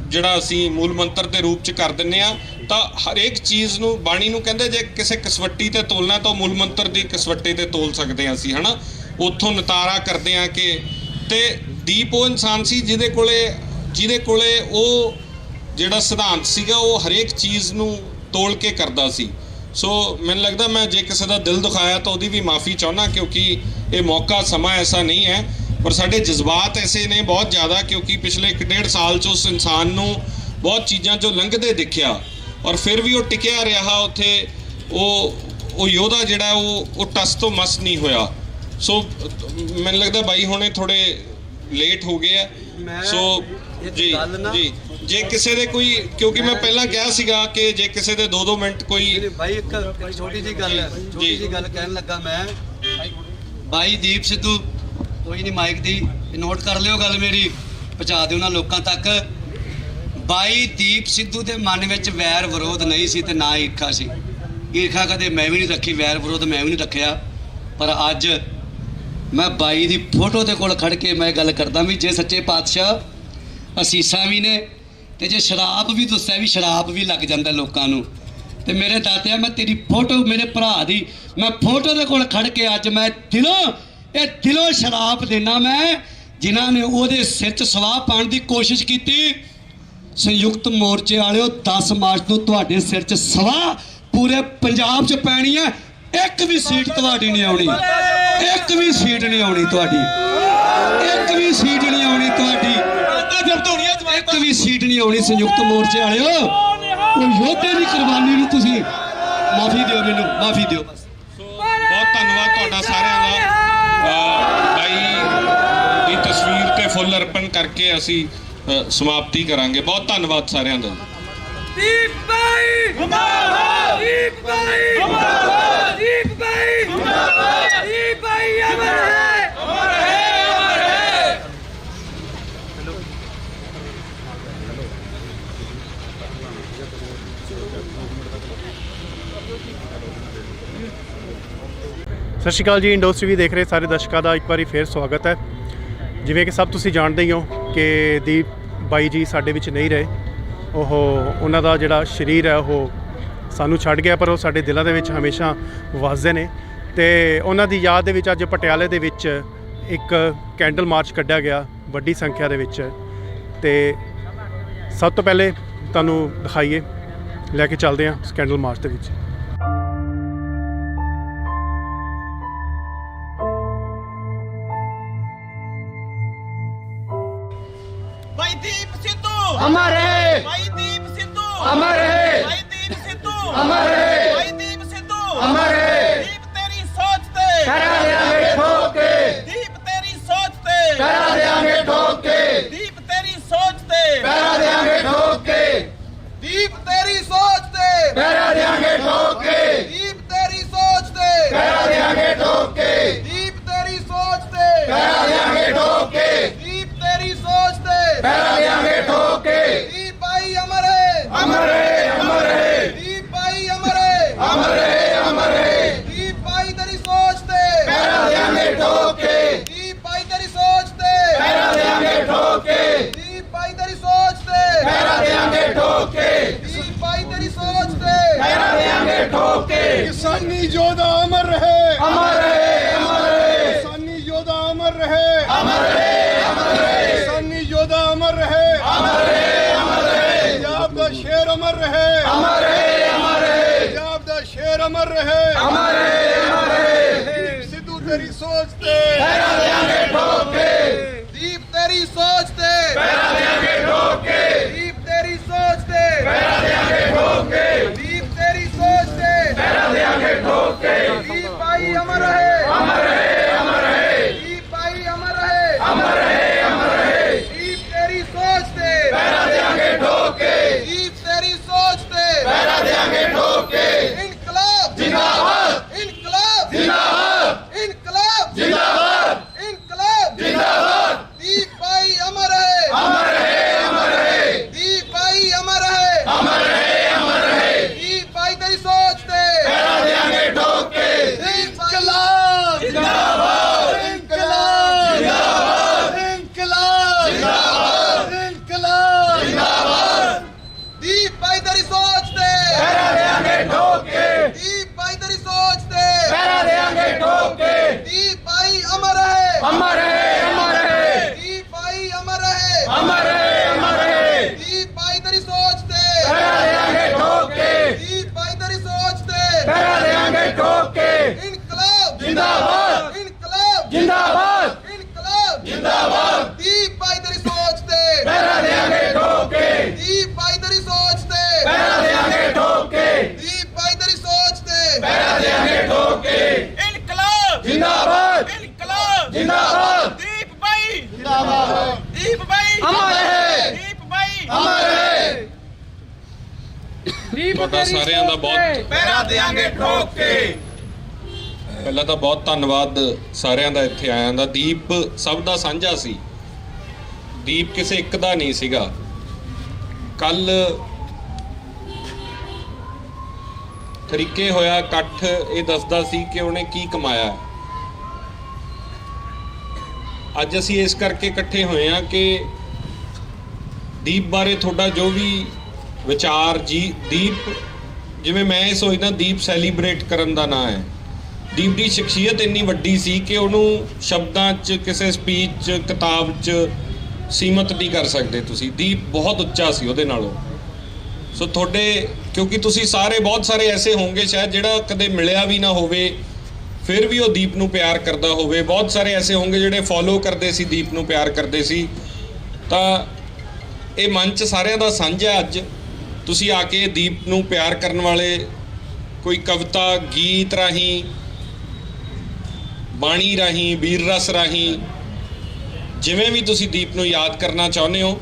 ਜਿਹੜਾ ਅਸੀਂ ਮੂਲ ਮੰਤਰ ਦੇ ਰੂਪ 'ਚ ਕਰ ਦਿੰਦੇ ਆ, ਤਾਂ ਹਰੇਕ ਚੀਜ਼ ਨੂੰ ਬਾਣੀ ਨੂੰ ਕਹਿੰਦੇ ਜੇ ਕਿਸੇ ਕਸਵੱਟੀ ਤੇ ਤੋਲਣਾ ਤਾਂ ਮੂਲ ਮੰਤਰ ਦੀ ਕਸਵੱਟੀ ਤੇ ਤੋਲ ਸਕਦੇ ਹਾਂ ਅਸੀਂ, ਹੈ ਨਾ। ਉੱਥੋਂ ਨਿਤਾਰਾ ਕਰਦੇ ਹਾਂ ਕਿ, ਤੇ ਦੀਪ ਉਹ ਇਨਸਾਨ ਸੀ ਜਿਹਦੇ ਕੋਲੇ ਉਹ ਜਿਹੜਾ ਸਿਧਾਂਤ ਸੀਗਾ ਉਹ ਹਰੇਕ ਚੀਜ਼ ਨੂੰ ਤੋਲ ਕੇ ਕਰਦਾ ਸੀ। ਸੋ ਮੈਨੂੰ ਲੱਗਦਾ ਮੈਂ ਜੇ ਕਿਸੇ ਦਾ ਦਿਲ ਦੁਖਾਇਆ ਤਾਂ ਉਹਦੀ ਵੀ ਮਾਫੀ ਚਾਹੁੰਦਾ, ਕਿਉਂਕਿ ਇਹ ਮੌਕਾ ਸਮਾਂ ਐਸਾ ਨਹੀਂ ਹੈ। ਪਰ ਸਾਡੇ ਜਜ਼ਬਾਤ ਐਸੇ ਨੇ ਬਹੁਤ ਜ਼ਿਆਦਾ, ਕਿਉਂਕਿ ਪਿਛਲੇ 1.5 ਸਾਲ 'ਚ ਉਸ ਇਨਸਾਨ ਨੂੰ ਬਹੁਤ ਚੀਜ਼ਾਂ 'ਚੋਂ ਲੰਘਦੇ ਦਿਖਿਆ ਔਰ ਫਿਰ ਵੀ ਉਹ ਟਿਕਿਆ ਰਿਹਾ ਉੱਥੇ। ਉਹ ਯੋਧਾ ਜਿਹੜਾ ਉਹ ਟਸ ਤੋਂ ਮਸ ਨਹੀਂ ਹੋਇਆ। ਸੋ ਮੈਨੂੰ ਲੱਗਦਾ ਬਾਈ ਹੁਣੇ ਥੋੜੇ ਲੇਟ ਹੋ ਗਏ ਆ। ਸੋ ਜੀ ਜੇ ਕਿਸੇ ਦੇ ਕੋਈ, ਕਿਉਂਕਿ ਮੈਂ ਪਹਿਲਾਂ ਕਿਹਾ ਸੀਗਾ ਕਿ ਜੇ ਕਿਸੇ ਦੇ 2-2 ਮਿੰਟ ਕੋਈ ਭਾਈ ਇੱਕ ਛੋਟੀ ਜੀ ਗੱਲ ਹੈ, ਛੋਟੀ ਜੀ ਗੱਲ ਕਹਿਣ ਲੱਗਾ ਮੈਂ। ਬਾਈ ਦੀਪ ਸਿੱਧੂ, ਕੋਈ ਨਹੀਂ ਮਾਈਕ ਦੀ ਨੋਟ ਕਰ ਲਿਓ ਗੱਲ ਮੇਰੀ, ਪਹੁੰਚਾ ਦਿਓ ਉਹਨਾਂ ਲੋਕਾਂ ਤੱਕ। ਬਾਈ ਦੀਪ ਸਿੱਧੂ ਦੇ ਮਨ ਵਿੱਚ ਵੈਰ ਵਿਰੋਧ ਨਹੀਂ ਸੀ ਤੇ ਨਾ ਈਰਖਾ ਸੀ। ਈਰਖਾ ਕਦੇ ਮੈਂ ਵੀ ਨਹੀਂ ਰੱਖੀ, ਵੈਰ ਵਿਰੋਧ ਮੈਂ ਵੀ ਨਹੀਂ ਰੱਖਿਆ। ਪਰ ਅੱਜ ਮੈਂ ਬਾਈ ਦੀ ਫੋਟੋ ਦੇ ਕੋਲ ਖੜ ਕੇ ਮੈਂ ਗੱਲ ਕਰਦਾ ਵੀ ਜੇ ਸੱਚੇ ਪਾਤਸ਼ਾਹ ਅਸੀਸਾਂ ਵੀ ਨੇ ਤੇ ਜੇ ਸ਼ਰਾਬ ਵੀ ਦੱਸਿਆ ਵੀ ਸ਼ਰਾਬ ਵੀ ਲੱਗ ਜਾਂਦਾ ਲੋਕਾਂ ਨੂੰ, ਤੇ ਮੇਰੇ ਦਾਤਿਆ ਮੈਂ ਤੇਰੀ ਫੋਟੋ, ਮੇਰੇ ਭਰਾ ਦੀ ਮੈਂ ਫੋਟੋ ਦੇ ਕੋਲ ਖੜ ਕੇ ਅੱਜ ਮੈਂ ਦਿਲੋਂ ਸ਼ਰਾਬ ਦੇਣਾ ਮੈਂ, ਜਿਨ੍ਹਾਂ ਨੇ ਉਹਦੇ ਸਿਰ 'ਚ ਸਵਾਹ ਪਾਉਣ ਦੀ ਕੋਸ਼ਿਸ਼ ਕੀਤੀ। ਸੰਯੁਕਤ ਮੋਰਚੇ ਵਾਲਿਓ, 10 ਮਾਰਚ ਨੂੰ ਤੁਹਾਡੇ ਸਿਰ 'ਚ ਸਵਾਹ ਪੂਰੇ ਪੰਜਾਬ 'ਚ ਪੈਣੀ ਹੈ। ਇੱਕ ਵੀ ਸੀਟ ਤੁਹਾਡੀ ਨਹੀਂ ਆਉਣੀ, ਇੱਕ ਵੀ ਸੀਟ ਨਹੀਂ ਆਉਣੀ ਤੁਹਾਡੀ, ਇੱਕ ਵੀ ਸੀਟ ਨਹੀਂ ਆਉਣੀ ਤੁਹਾਡੀ, ਇੱਕ ਵੀ ਸੀਟ ਨਹੀਂ ਆਉਣੀ। ਸੰਯੁਕਤ ਮੋਰਚੇ ਵਾਲਿਓ, ਉਹ ਯੋਧੇ ਦੀ ਕੁਰਬਾਨੀ ਨੂੰ ਤੁਸੀਂ ਮਾਫੀ ਦਿਓ, ਮੈਨੂੰ ਮਾਫੀ ਦਿਓ। ਬਹੁਤ ਧੰਨਵਾਦ ਤੁਹਾਡਾ ਸਾਰਿਆਂ ਦਾ। ਬਾਈ ਦੀ ਤਸਵੀਰ ਤੇ ਫੁੱਲ ਅਰਪਣ ਕਰਕੇ ਅਸੀਂ ਸਮਾਪਤੀ ਕਰਾਂਗੇ। ਬਹੁਤ ਧੰਨਵਾਦ ਸਾਰਿਆਂ ਦਾ। ਦੀਪ ਬਾਈ ਜਿੰਦਾਬਾਦ, ਦੀਪ ਬਾਈ ਜਿੰਦਾਬਾਦ, ਦੀਪ ਬਾਈ ਜਿੰਦਾਬਾਦ, ਦੀਪ ਬਾਈ ਅਮਰ ਹੈ, ਅਮਰ ਹੈ, ਅਮਰ ਹੈ। ਸਤਿ ਸ਼੍ਰੀ ਅਕਾਲ ਜੀ। ਇੰਡੋਸ ਟੀਵੀ ਦੇਖ ਰਹੇ ਸਾਰੇ ਦਰਸ਼ਕਾਂ ਦਾ ਇੱਕ ਵਾਰੀ ਫੇਰ ਸਵਾਗਤ ਹੈ। ਜਿਵੇਂ ਕਿ ਸਭ ਤੁਸੀਂ ਜਾਣਦੇ ਹੀ ਹੋ ਕਿ ਦੀਪ ਬਾਈ ਜੀ ਸਾਡੇ ਵਿੱਚ ਨਹੀਂ ਰਹੇ। ਉਹਨਾਂ ਦਾ ਜਿਹੜਾ ਸਰੀਰ ਹੈ ਉਹ ਸਾਨੂੰ ਛੱਡ ਗਿਆ, ਪਰ ਉਹ ਸਾਡੇ ਦਿਲਾਂ ਦੇ ਵਿੱਚ ਹਮੇਸ਼ਾ ਵਸਦੇ ਨੇ। ਤੇ ਉਹਨਾਂ ਦੀ ਯਾਦ ਦੇ ਵਿੱਚ ਅੱਜ ਪਟਿਆਲੇ ਦੇ ਵਿੱਚ ਇੱਕ ਕੈਂਡਲ ਮਾਰਚ ਕੱਢਿਆ ਗਿਆ ਵੱਡੀ ਸੰਖਿਆ ਦੇ ਵਿੱਚ। ਤੇ ਸਭ ਤੋਂ ਪਹਿਲੇ ਤੁਹਾਨੂੰ ਦਿਖਾਈਏ, ਲੈ ਕੇ ਚੱਲਦੇ ਹਾਂ ਉਸ ਕੈਂਡਲ ਮਾਰਚ ਦੇ ਵਿੱਚ। ਭਾਈ ਦੀਪ ਸਿੱਧੂ अमर है ਭਾਈ ਦੀਪ ਸਿੱਧੂ अमर है ਭਾਈ ਦੀਪ ਸਿੱਧੂ अमर है ਭਾਈ ਦੀਪ ਸਿੱਧੂ अमर है ਦੀਪ ਤੇਰੀ ਸੋਚ ਤੇ करा देंगे ठोक के ਦੀਪ ਤੇਰੀ ਸੋਚ ਤੇ करा देंगे ठोक के ਦੀਪ ਤੇਰੀ ਸੋਚ ਤੇ करा देंगे ठोक के ਦੀਪ ਤੇਰੀ ਸੋਚ ਤੇ करा देंगे ठोक के ਦੀਪ ਤੇਰੀ ਸੋਚ ਤੇ करा देंगे ठोक के ਦੀਪ ਤੇਰੀ ਸੋਚ ਤੇ करा देंगे ठोक के ਦੀਪ ਤੇਰੀ ਸੋਚ ਤੇ करा देंगे ठोक के ਦੀਪ ਭਾਈ ਅਮਰ ਹੈ अमर है अमर है ਦੀਪ ਭਾਈ ਅਮਰ ਹੈ अमर है अमर है ਦੀਪ ਭਾਈ ਤੇਰੀ ਸੋਚ ਤੇ करा देंगे ठोक के ਦੀਪ ਭਾਈ ਤੇਰੀ ਸੋਚ ਤੇ करा देंगे ठोक के ਦੀਪ ਭਾਈ ਤੇਰੀ ਸੋਚ ਤੇ करा देंगे ठोक के ਦੀਪ ਭਾਈ ਤੇਰੀ ਸੋਚ ਤੇ करा देंगे ठोक के किसानी योद्धा अमर रहे, अमर है अमर है किसानी योद्धा अमर रहे, अमर है अमर है किसानी योद्धा अमर रहे, अमर है अमर है पंजाब दा शेर अमर रहे, अमर है अमर है पंजाब दा शेर अमर रहे। अमर है अमर है दीप सिद्धू तेरी सोच ते करा देंगे ठोक के ਦੀਪ ਤੇਰੀ ਸੋਚ ਤੇ करा देंगे ठोक के ਦੀਪ ਤੇਰੀ ਸੋਚ ਤੇ करा देंगे ठोक के ਦੀਪ ਤੇਰੀ ਸੋਚ ਤੇ करा देंगे ठोक के ਦੀਪ ਭਾਈ ਅਮਰ ਹੈ अमर है अमर है ਦੀਪ ਭਾਈ ਅਮਰ ਹੈ अमर है अमर है ਦੀਪ ਤੇਰੀ ਸੋਚ ਤੇ करा देंगे ठोक के ਦੀਪ ਤੇਰੀ ਸੋਚ ਤੇ करा देंगे ठोक के ਇਨਕਲਾਬ जिंदाबाद ਇਨਕਲਾਬ जिंदाबाद ਇਨਕਲਾਬ जिंदाबाद ਇਨਕਲਾਬ जिंदाबाद ਦੀਪ ਭਾਈ ਅਮਰ ਹੈ अमर है अमर है ਦੀਪ ਭਾਈ ਅਮਰ ਹੈ अमर है अमर है ਦੀਪ ਭਾਈ ਤੇਰੀ ਸੋਚ ਤੇ करा देंगे ठोक के ਇਨਕਲਾਬ जिंदाबाद ਇਨਕਲਾਬ जिंदाबाद ਇਨਕਲਾਬ जिंदाबाद ਇਨਕਲਾਬ जिंदाबाद ਦੀਪ ਭਾਈ ਤੇਰੀ ਸੋਚ ਤੇ करा देंगे ठोक के ਦੀਪ ਭਾਈ ਤੇਰੀ ਸੋਚ ਤੇ करा देंगे ठोक के ਦੀਪ ਭਾਈ ਅਮਰ ਹੈ अमर है अमर है ਦੀਪ ਭਾਈ ਅਮਰ ਹੈ अमर है अमर है ਦੀਪ ਭਾਈ ਤੇਰੀ ਸੋਚ ਤੇ करा देंगे ठोक के ਦੀਪ ਭਾਈ ਤੇਰੀ ਸੋਚ ਤੇ करा देंगे ठोक के ਇਨਕਲਾਬ जिंदाबाद ਇਨਕਲਾਬ जिंदाबाद ਇਨਕਲਾਬ जिंदाबाद ਦੀਪ ਭਾਈ ਤੇਰੀ ਸੋਚ ਤੇ करा देंगे ठोक के ਦੀਪ ਭਾਈ ਤੇਰੀ ਸੋਚ ਤੇ करा देंगे ठोक के ਦੀਪ ਭਾਈ ਤੇਰੀ ਸੋਚ ਤੇ करा देंगे ठोक के ਇਨਕਲਾਬ जिंदाबाद ਇਨਕਲਾਬ जिंदाबाद ਦੀਪ ਭਾਈ ਜਿੰਦਾਬਾਦ ਦੀਪ ਭਾਈ अमर है ਦੀਪ ਭਾਈ अमर है ਤੁਹਾਡਾ ਸਾਰਿਆਂ ਦਾ ਬਹੁਤ ਪਹਿਰਾ ਦੇਾਂਗੇ ਠੋਕ ਕੇ ਪਹਿਲਾਂ ਤਾਂ ਬਹੁਤ ਧੰਨਵਾਦ ਸਾਰਿਆਂ ਦਾ ਇੱਥੇ ਆਇਆਂ ਦਾ। ਦੀਪ ਸਭ ਦਾ ਸਾਂਝਾ ਸੀ, ਦੀਪ ਕਿਸੇ ਇੱਕ ਦਾ ਨਹੀਂ ਸੀਗਾ। ਕੱਲ ਤਰੀਕੇ ਹੋਇਆ ਇਕੱਠ ਇਹ ਦੱਸਦਾ ਸੀ ਕਿ ਉਹਨੇ ਕੀ ਕਮਾਇਆ। ਅੱਜ ਅਸੀਂ ਇਸ ਕਰਕੇ ਇਕੱਠੇ ਹੋਏ ਹਾਂ ਕਿ ਦੀਪ ਬਾਰੇ ਤੁਹਾਡਾ ਜੋ ਵੀ ਵਿਚਾਰ ਜੀ, ਦੀਪ ਜਿਵੇਂ ਮੈਂ ਇਹ ਸੋਚਦਾ ਦੀਪ ਸੈਲੀਬ੍ਰੇਟ ਕਰਨ ਦਾ ਨਾਂ ਹੈ। ਦੀਪ ਦੀ ਸ਼ਖਸੀਅਤ ਇੰਨੀ ਵੱਡੀ ਸੀ ਕਿ ਉਹਨੂੰ ਸ਼ਬਦਾਂ 'ਚ, ਕਿਸੇ ਸਪੀਚ 'ਚ, ਕਿਤਾਬ 'ਚ ਸੀਮਤ ਨਹੀਂ ਕਰ ਸਕਦੇ ਤੁਸੀਂ। ਦੀਪ ਬਹੁਤ ਉੱਚਾ ਸੀ ਉਹਦੇ ਨਾਲੋਂ। ਸੋ ਤੁਹਾਡੇ, ਕਿਉਂਕਿ ਤੁਸੀਂ ਸਾਰੇ ਬਹੁਤ ਸਾਰੇ ਐਸੇ ਹੋਣਗੇ ਸ਼ਾਇਦ ਜਿਹੜਾ ਕਦੇ ਮਿਲਿਆ ਵੀ ਨਾ ਹੋਵੇ ਫਿਰ ਵੀ ਉਹ ਦੀਪ ਨੂੰ ਪਿਆਰ ਕਰਦਾ ਹੋਵੇ। ਬਹੁਤ ਸਾਰੇ ਐਸੇ ਹੋਣਗੇ ਜਿਹੜੇ ਫੋਲੋ ਕਰਦੇ ਸੀ, ਦੀਪ ਨੂੰ ਪਿਆਰ ਕਰਦੇ ਸੀ। ਤਾਂ ਇਹ ਮੰਚ ਸਾਰਿਆਂ ਦਾ ਸਾਂਝਾ। ਅੱਜ ਤੁਸੀਂ ਆ ਕੇ ਦੀਪ ਨੂੰ ਪਿਆਰ ਕਰਨ ਵਾਲੇ ਕੋਈ ਕਵਿਤਾ, ਗੀਤ ਰਾਹੀਂ, ਬਾਣੀ ਰਾਹੀਂ, ਵੀਰ ਰਸ ਰਾਹੀਂ, ਜਿਵੇਂ ਵੀ ਤੁਸੀਂ ਦੀਪ ਨੂੰ ਯਾਦ ਕਰਨਾ ਚਾਹੁੰਦੇ ਹੋ।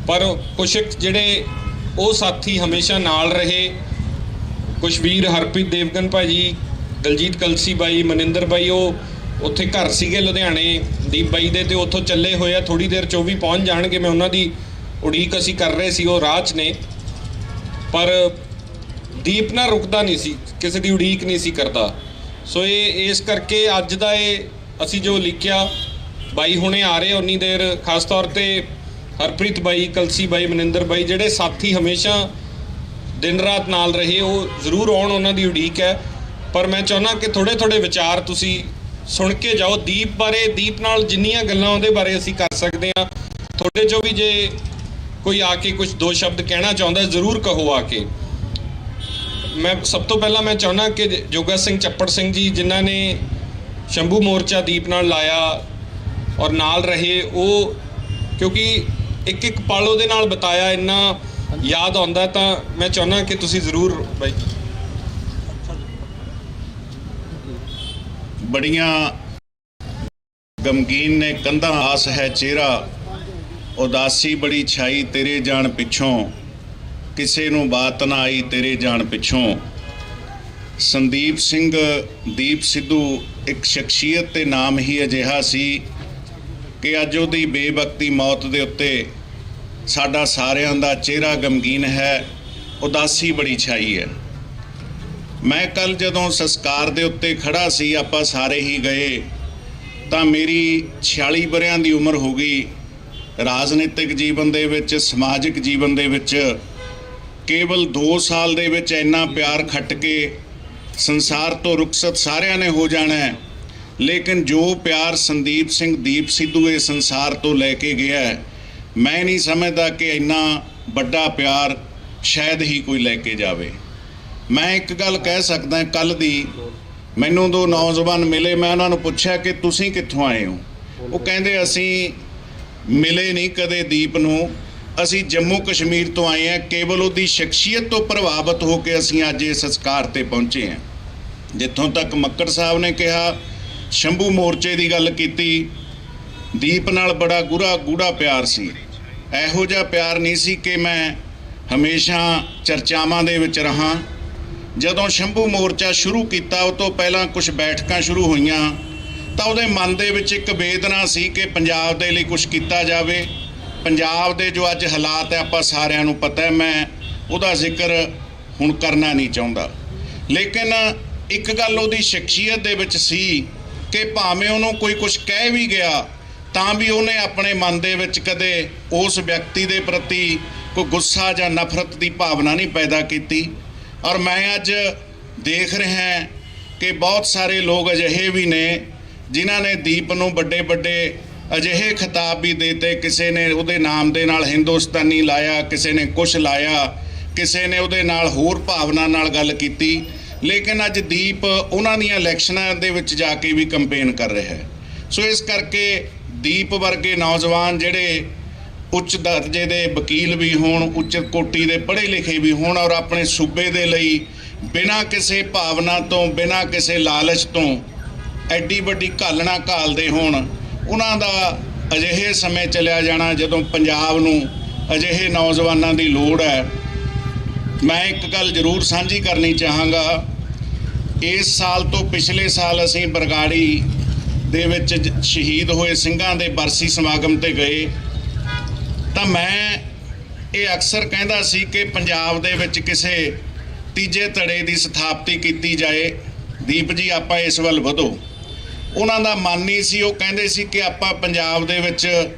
ਪਰ ਕੁਛ ਜਿਹੜੇ ਉਹ ਸਾਥੀ ਹਮੇਸ਼ਾ ਨਾਲ ਰਹੇ, ਕੁਛ ਵੀਰ ਹਰਪ੍ਰੀਤ ਦੇਵਗਨ ਭਾਜੀ, ਦਲਜੀਤ ਕਲਸੀ ਬਾਈ, ਮਨਿੰਦਰ ਬਾਈ, ਉਹ ਉੱਥੇ ਘਰ ਸੀਗੇ ਲੁਧਿਆਣੇ ਦੀਪ ਬਾਈ ਦੇ, ਤੇ ਉੱਥੋਂ ਚੱਲੇ ਹੋਏ ਆ। ਥੋੜੀ ਦੇਰ 'ਚ ਉਹ ਵੀ ਪਹੁੰਚ ਜਾਣਗੇ। ਮੈਂ ਉਹਨਾਂ ਦੀ ਉਡੀਕ ਅਸੀਂ ਕਰ ਰਹੇ ਸੀ, ਉਹ ਰਾਹ 'ਚ ਨੇ। ਪਰ ਦੀਪ ਨਾ ਰੁਕਦਾ ਨਹੀਂ ਸੀ, ਕਿਸੇ ਦੀ ਉਡੀਕ ਨਹੀਂ ਸੀ ਕਰਦਾ। ਸੋ ਇਹ ਇਸ ਕਰਕੇ ਅੱਜ ਦਾ ਇਹ ਅਸੀਂ ਜੋ ਲਿਖਿਆ, ਬਾਈ ਹੁਣੇ ਆ ਰਹੇ ਉਨੀ ਦੇਰ, ਖਾਸ ਤੌਰ ਤੇ ਹਰਪ੍ਰੀਤ ਬਾਈ, ਕਲਸੀ ਬਾਈ, ਮਨਿੰਦਰ ਬਾਈ, ਜਿਹੜੇ ਸਾਥੀ ਹਮੇਸ਼ਾ ਦਿਨ ਰਾਤ ਨਾਲ ਰਹੇ, ਉਹ ਜ਼ਰੂਰ ਆਉਣ, ਉਹਨਾਂ ਦੀ ਉਡੀਕ ਹੈ। ਪਰ ਮੈਂ ਚਾਹੁੰਦਾ ਕਿ ਥੋੜੇ ਥੋੜੇ ਵਿਚਾਰ ਤੁਸੀਂ ਸੁਣ ਕੇ ਜਾਓ ਦੀਪ ਬਾਰੇ। ਦੀਪ ਨਾਲ ਜਿੰਨੀਆਂ ਗੱਲਾਂ ਉਹਦੇ ਬਾਰੇ ਅਸੀਂ ਕਰ ਸਕਦੇ ਹਾਂ, ਤੁਹਾਡੇ 'ਚੋਂ ਵੀ ਜੇ ਕੋਈ ਆ ਕੇ ਕੁਝ ਦੋ ਸ਼ਬਦ ਕਹਿਣਾ ਚਾਹੁੰਦਾ ਜ਼ਰੂਰ ਕਹੋ ਆ ਕੇ। ਮੈਂ ਸਭ ਤੋਂ ਪਹਿਲਾਂ ਮੈਂ ਚਾਹੁੰਦਾ ਕਿ ਜੋਗਾ ਸਿੰਘ ਚੱਪੜ ਸਿੰਘ ਜੀ ਜਿਨ੍ਹਾਂ ਨੇ ਸ਼ੰਭੂ ਮੋਰਚਾ ਦੀਪ ਨਾਲ ਲਾਇਆ ਔਰ ਨਾਲ ਰਹੇ, ਉਹ ਕਿਉਂਕਿ ਇੱਕ ਇੱਕ ਪਲ ਉਹਦੇ ਨਾਲ ਬਿਤਾਇਆ ਇੰਨਾ ਯਾਦ ਆਉਂਦਾ, ਤਾਂ ਮੈਂ ਚਾਹੁੰਦਾ ਕਿ ਤੁਸੀਂ ਜ਼ਰੂਰ ਬਾਈ ਬੜੀਆਂ ਗਮਗੀਨ ਨੇ ਕੰਧਾਂ ਆਸ ਹੈ ਚਿਹਰਾ, ਉਦਾਸੀ ਬੜੀ ਛਾਈ ਤੇਰੇ ਜਾਣ ਪਿੱਛੋਂ, ਕਿਸੇ ਨੂੰ ਬਾਤ ਨਾ ਆਈ ਤੇਰੇ ਜਾਣ ਪਿੱਛੋਂ। ਸੰਦੀਪ ਸਿੰਘ ਦੀਪ ਸਿੱਧੂ ਇੱਕ ਸ਼ਖਸੀਅਤ ਤੇ ਨਾਮ ਹੀ ਅਜਿਹਾ ਸੀ ਕਿ ਅੱਜ ਉਹਦੀ ਬੇਵਕਤੀ ਮੌਤ ਦੇ ਉੱਤੇ ਸਾਡਾ ਸਾਰਿਆਂ ਦਾ ਚਿਹਰਾ ਗਮਗੀਨ ਹੈ, ਉਦਾਸੀ ਬੜੀ ਛਾਈ ਹੈ। ਮੈਂ ਕੱਲ ਜਦੋਂ ਸੰਸਕਾਰ ਦੇ ਉੱਤੇ ਖੜਾ ਸੀ, ਆਪਾਂ ਸਾਰੇ ਹੀ ਗਏ, ਤਾਂ ਮੇਰੀ 46 ਵਰ੍ਹਿਆਂ ਦੀ ਉਮਰ ਹੋ ਗਈ। ਰਾਜਨੀਤਿਕ ਜੀਵਨ ਦੇ ਵਿੱਚ, ਸਮਾਜਿਕ ਜੀਵਨ ਦੇ ਵਿੱਚ ਕੇਵਲ 2 ਸਾਲ ਦੇ ਵਿੱਚ ਇੰਨਾ ਪਿਆਰ ਖੱਟ ਕੇ ਸੰਸਾਰ ਤੋਂ ਰੁਖਸਤ ਸਾਰਿਆਂ ਨੇ ਹੋ ਜਾਣਾ ਹੈ, ਲੇਕਿਨ ਜੋ ਪਿਆਰ ਸੰਦੀਪ ਸਿੰਘ ਦੀਪ ਸਿੱਧੂ ਇਹ ਸੰਸਾਰ ਤੋਂ ਲੈ ਕੇ ਗਿਆ ਹੈ, ਮੈਂ ਨਹੀਂ ਸਮਝਦਾ ਕਿ ਇੰਨਾ ਵੱਡਾ ਪਿਆਰ ਸ਼ਾਇਦ ਹੀ ਕੋਈ ਲੈ ਕੇ ਜਾਵੇ। ਮੈਂ ਇੱਕ ਗੱਲ ਕਹਿ ਸਕਦਾ, ਕੱਲ ਦੀ ਮੈਨੂੰ 2 ਨੌਜਵਾਨ ਮਿਲੇ, ਮੈਂ ਉਹਨਾਂ ਨੂੰ ਪੁੱਛਿਆ ਕਿ ਤੁਸੀਂ ਕਿੱਥੋਂ ਆਏ ਹੋ? ਉਹ ਕਹਿੰਦੇ ਅਸੀਂ ਮਿਲੇ ਨਹੀਂ ਕਦੇ ਦੀਪ ਨੂੰ, ਅਸੀਂ ਜੰਮੂ ਕਸ਼ਮੀਰ ਤੋਂ ਆਏ ਹਾਂ। ਕੇਵਲ ਉਹਦੀ ਸ਼ਖਸੀਅਤ ਤੋਂ ਪ੍ਰਭਾਵਿਤ ਹੋ ਕੇ ਅਸੀਂ ਅੱਜ ਇਸ ਸੰਸਕਾਰ ਤੇ ਪਹੁੰਚੇ ਹਾਂ। ਜਿੱਥੋਂ ਤੱਕ ਮੱਕੜ ਸਾਹਿਬ ਨੇ ਕਿਹਾ, ਸ਼ੰਭੂ ਮੋਰਚੇ ਦੀ ਗੱਲ ਕੀਤੀ, ਦੀਪ ਨਾਲ ਬੜਾ ਗੂੜਾ ਪਿਆਰ ਸੀ। ਇਹੋ ਜਿਹਾ ਪਿਆਰ ਨਹੀਂ ਸੀ ਕਿ ਮੈਂ ਹਮੇਸ਼ਾ ਚਰਚਾਵਾਂ ਦੇ ਵਿੱਚ ਰਹਾ। ਜਦੋਂ ਸ਼ੰਭੂ ਮੋਰਚਾ ਸ਼ੁਰੂ ਕੀਤਾ, ਉਹ ਤੋਂ ਪਹਿਲਾਂ ਕੁਝ ਬੈਠਕਾਂ ਸ਼ੁਰੂ ਹੋਈਆਂ, ਤਾਂ ਉਹਦੇ ਮਨ ਦੇ ਵਿੱਚ ਇੱਕ ਵੇਦਨਾ ਸੀ ਕਿ ਪੰਜਾਬ ਦੇ ਲਈ ਕੁਝ ਕੀਤਾ ਜਾਵੇ। ਪੰਜਾਬ ਦੇ ਜੋ ਅੱਜ ਹਾਲਾਤ ਹੈ ਆਪਾਂ ਸਾਰਿਆਂ ਨੂੰ ਪਤਾ ਹੈ, ਮੈਂ ਉਹਦਾ ਜ਼ਿਕਰ ਹੁਣ ਕਰਨਾ ਨਹੀਂ ਚਾਹੁੰਦਾ, ਲੇਕਿਨ ਇੱਕ ਗੱਲ ਉਹਦੀ ਸ਼ਖਸੀਅਤ ਦੇ ਵਿੱਚ ਸੀ ਕਿ ਭਾਵੇਂ ਉਹਨੂੰ ਕੋਈ ਕੁਝ ਕਹਿ ਵੀ ਗਿਆ ਤਾਂ ਵੀ ਉਹਨੇ ਆਪਣੇ ਮਨ ਦੇ ਵਿੱਚ ਕਦੇ ਉਸ ਵਿਅਕਤੀ ਦੇ ਪ੍ਰਤੀ ਕੋਈ ਗੁੱਸਾ ਜਾਂ ਨਫ਼ਰਤ ਦੀ ਭਾਵਨਾ ਨਹੀਂ ਪੈਦਾ ਕੀਤੀ। ਔਰ ਮੈਂ ਅੱਜ ਦੇਖ ਰਿਹਾ ਕਿ ਬਹੁਤ ਸਾਰੇ ਲੋਕ ਅਜਿਹੇ ਵੀ ਨੇ ਜਿਨ੍ਹਾਂ ਨੇ ਦੀਪ ਨੂੰ ਵੱਡੇ ਅਜਿਹੇ ਖਿਤਾਬ ਵੀ ਦਿੱਤੇ। ਕਿਸੇ ਨੇ ਉਹਦੇ ਨਾਮ ਦੇ ਨਾਲ ਹਿੰਦੁਸਤਾਨੀ ਲਾਇਆ, ਕਿਸੇ ਨੇ ਕੁਛ ਲਾਇਆ, ਕਿਸੇ ਨੇ ਉਹਦੇ ਨਾਲ ਹੋਰ ਭਾਵਨਾ ਨਾਲ ਗੱਲ ਕੀਤੀ, ਲੇਕਿਨ ਅੱਜ ਦੀਪ ਉਹਨਾਂ ਦੀਆਂ ਇਲੈਕਸ਼ਨਾਂ ਦੇ ਵਿੱਚ ਜਾ ਕੇ ਵੀ ਕੰਪੇਨ ਕਰ ਰਿਹਾ ਹੈ। ਸੋ ਇਸ ਕਰਕੇ ਦੀਪ ਵਰਗੇ ਨੌਜਵਾਨ ਜਿਹੜੇ ਉੱਚ ਦਰਜੇ ਦੇ ਵਕੀਲ ਵੀ ਹੋਣ, ਉੱਚ ਕੋਟੀ ਦੇ ਪੜ੍ਹੇ ਲਿਖੇ ਵੀ ਹੋਣ, ਔਰ ਆਪਣੇ ਸੂਬੇ ਦੇ ਲਈ ਬਿਨਾਂ ਕਿਸੇ ਭਾਵਨਾ ਤੋਂ, ਬਿਨਾਂ ਕਿਸੇ ਲਾਲਚ ਤੋਂ ਐਡੀ ਵੱਡੀ ਘਾਲਣਾ ਘਾਲਦੇ ਹੋਣ, ਉਹਨਾਂ ਦਾ ਅਜਿਹੇ ਸਮੇਂ ਚਲਿਆ ਜਾਣਾ ਜਦੋਂ ਪੰਜਾਬ ਨੂੰ ਅਜਿਹੇ ਨੌਜਵਾਨਾਂ ਦੀ ਲੋੜ ਹੈ। ਮੈਂ ਇੱਕ ਗੱਲ ਜ਼ਰੂਰ ਸਾਂਝੀ ਕਰਨੀ ਚਾਹਾਂਗਾ, ਇਸ ਸਾਲ ਤੋਂ ਪਿਛਲੇ ਸਾਲ ਅਸੀਂ ਬਰਗਾੜੀ ਦੇ ਵਿੱਚ ਸ਼ਹੀਦ ਹੋਏ ਸਿੰਘਾਂ ਦੇ ਬਰਸੀ ਸਮਾਗਮ ਤੇ ਗਏ, ਤਾਂ ਮੈਂ ਇਹ ਅਕਸਰ ਕਹਿੰਦਾ ਸੀ ਕਿ ਪੰਜਾਬ ਦੇ ਵਿੱਚ ਕਿਸੇ ਤੀਜੇ ਧੜੇ ਦੀ ਸਥਾਪਤੀ ਕੀਤੀ ਜਾਏ। ਦੀਪ ਜੀ ਆਪਾਂ ਇਸ ਵੱਲ ਵਧੋ। ਉਹਨਾਂ ਦਾ ਮਨ ਨਹੀਂ ਸੀ, ਉਹ ਕਹਿੰਦੇ ਸੀ ਕਿ ਆਪਾਂ ਪੰਜਾਬ ਦੇ ਵਿੱਚ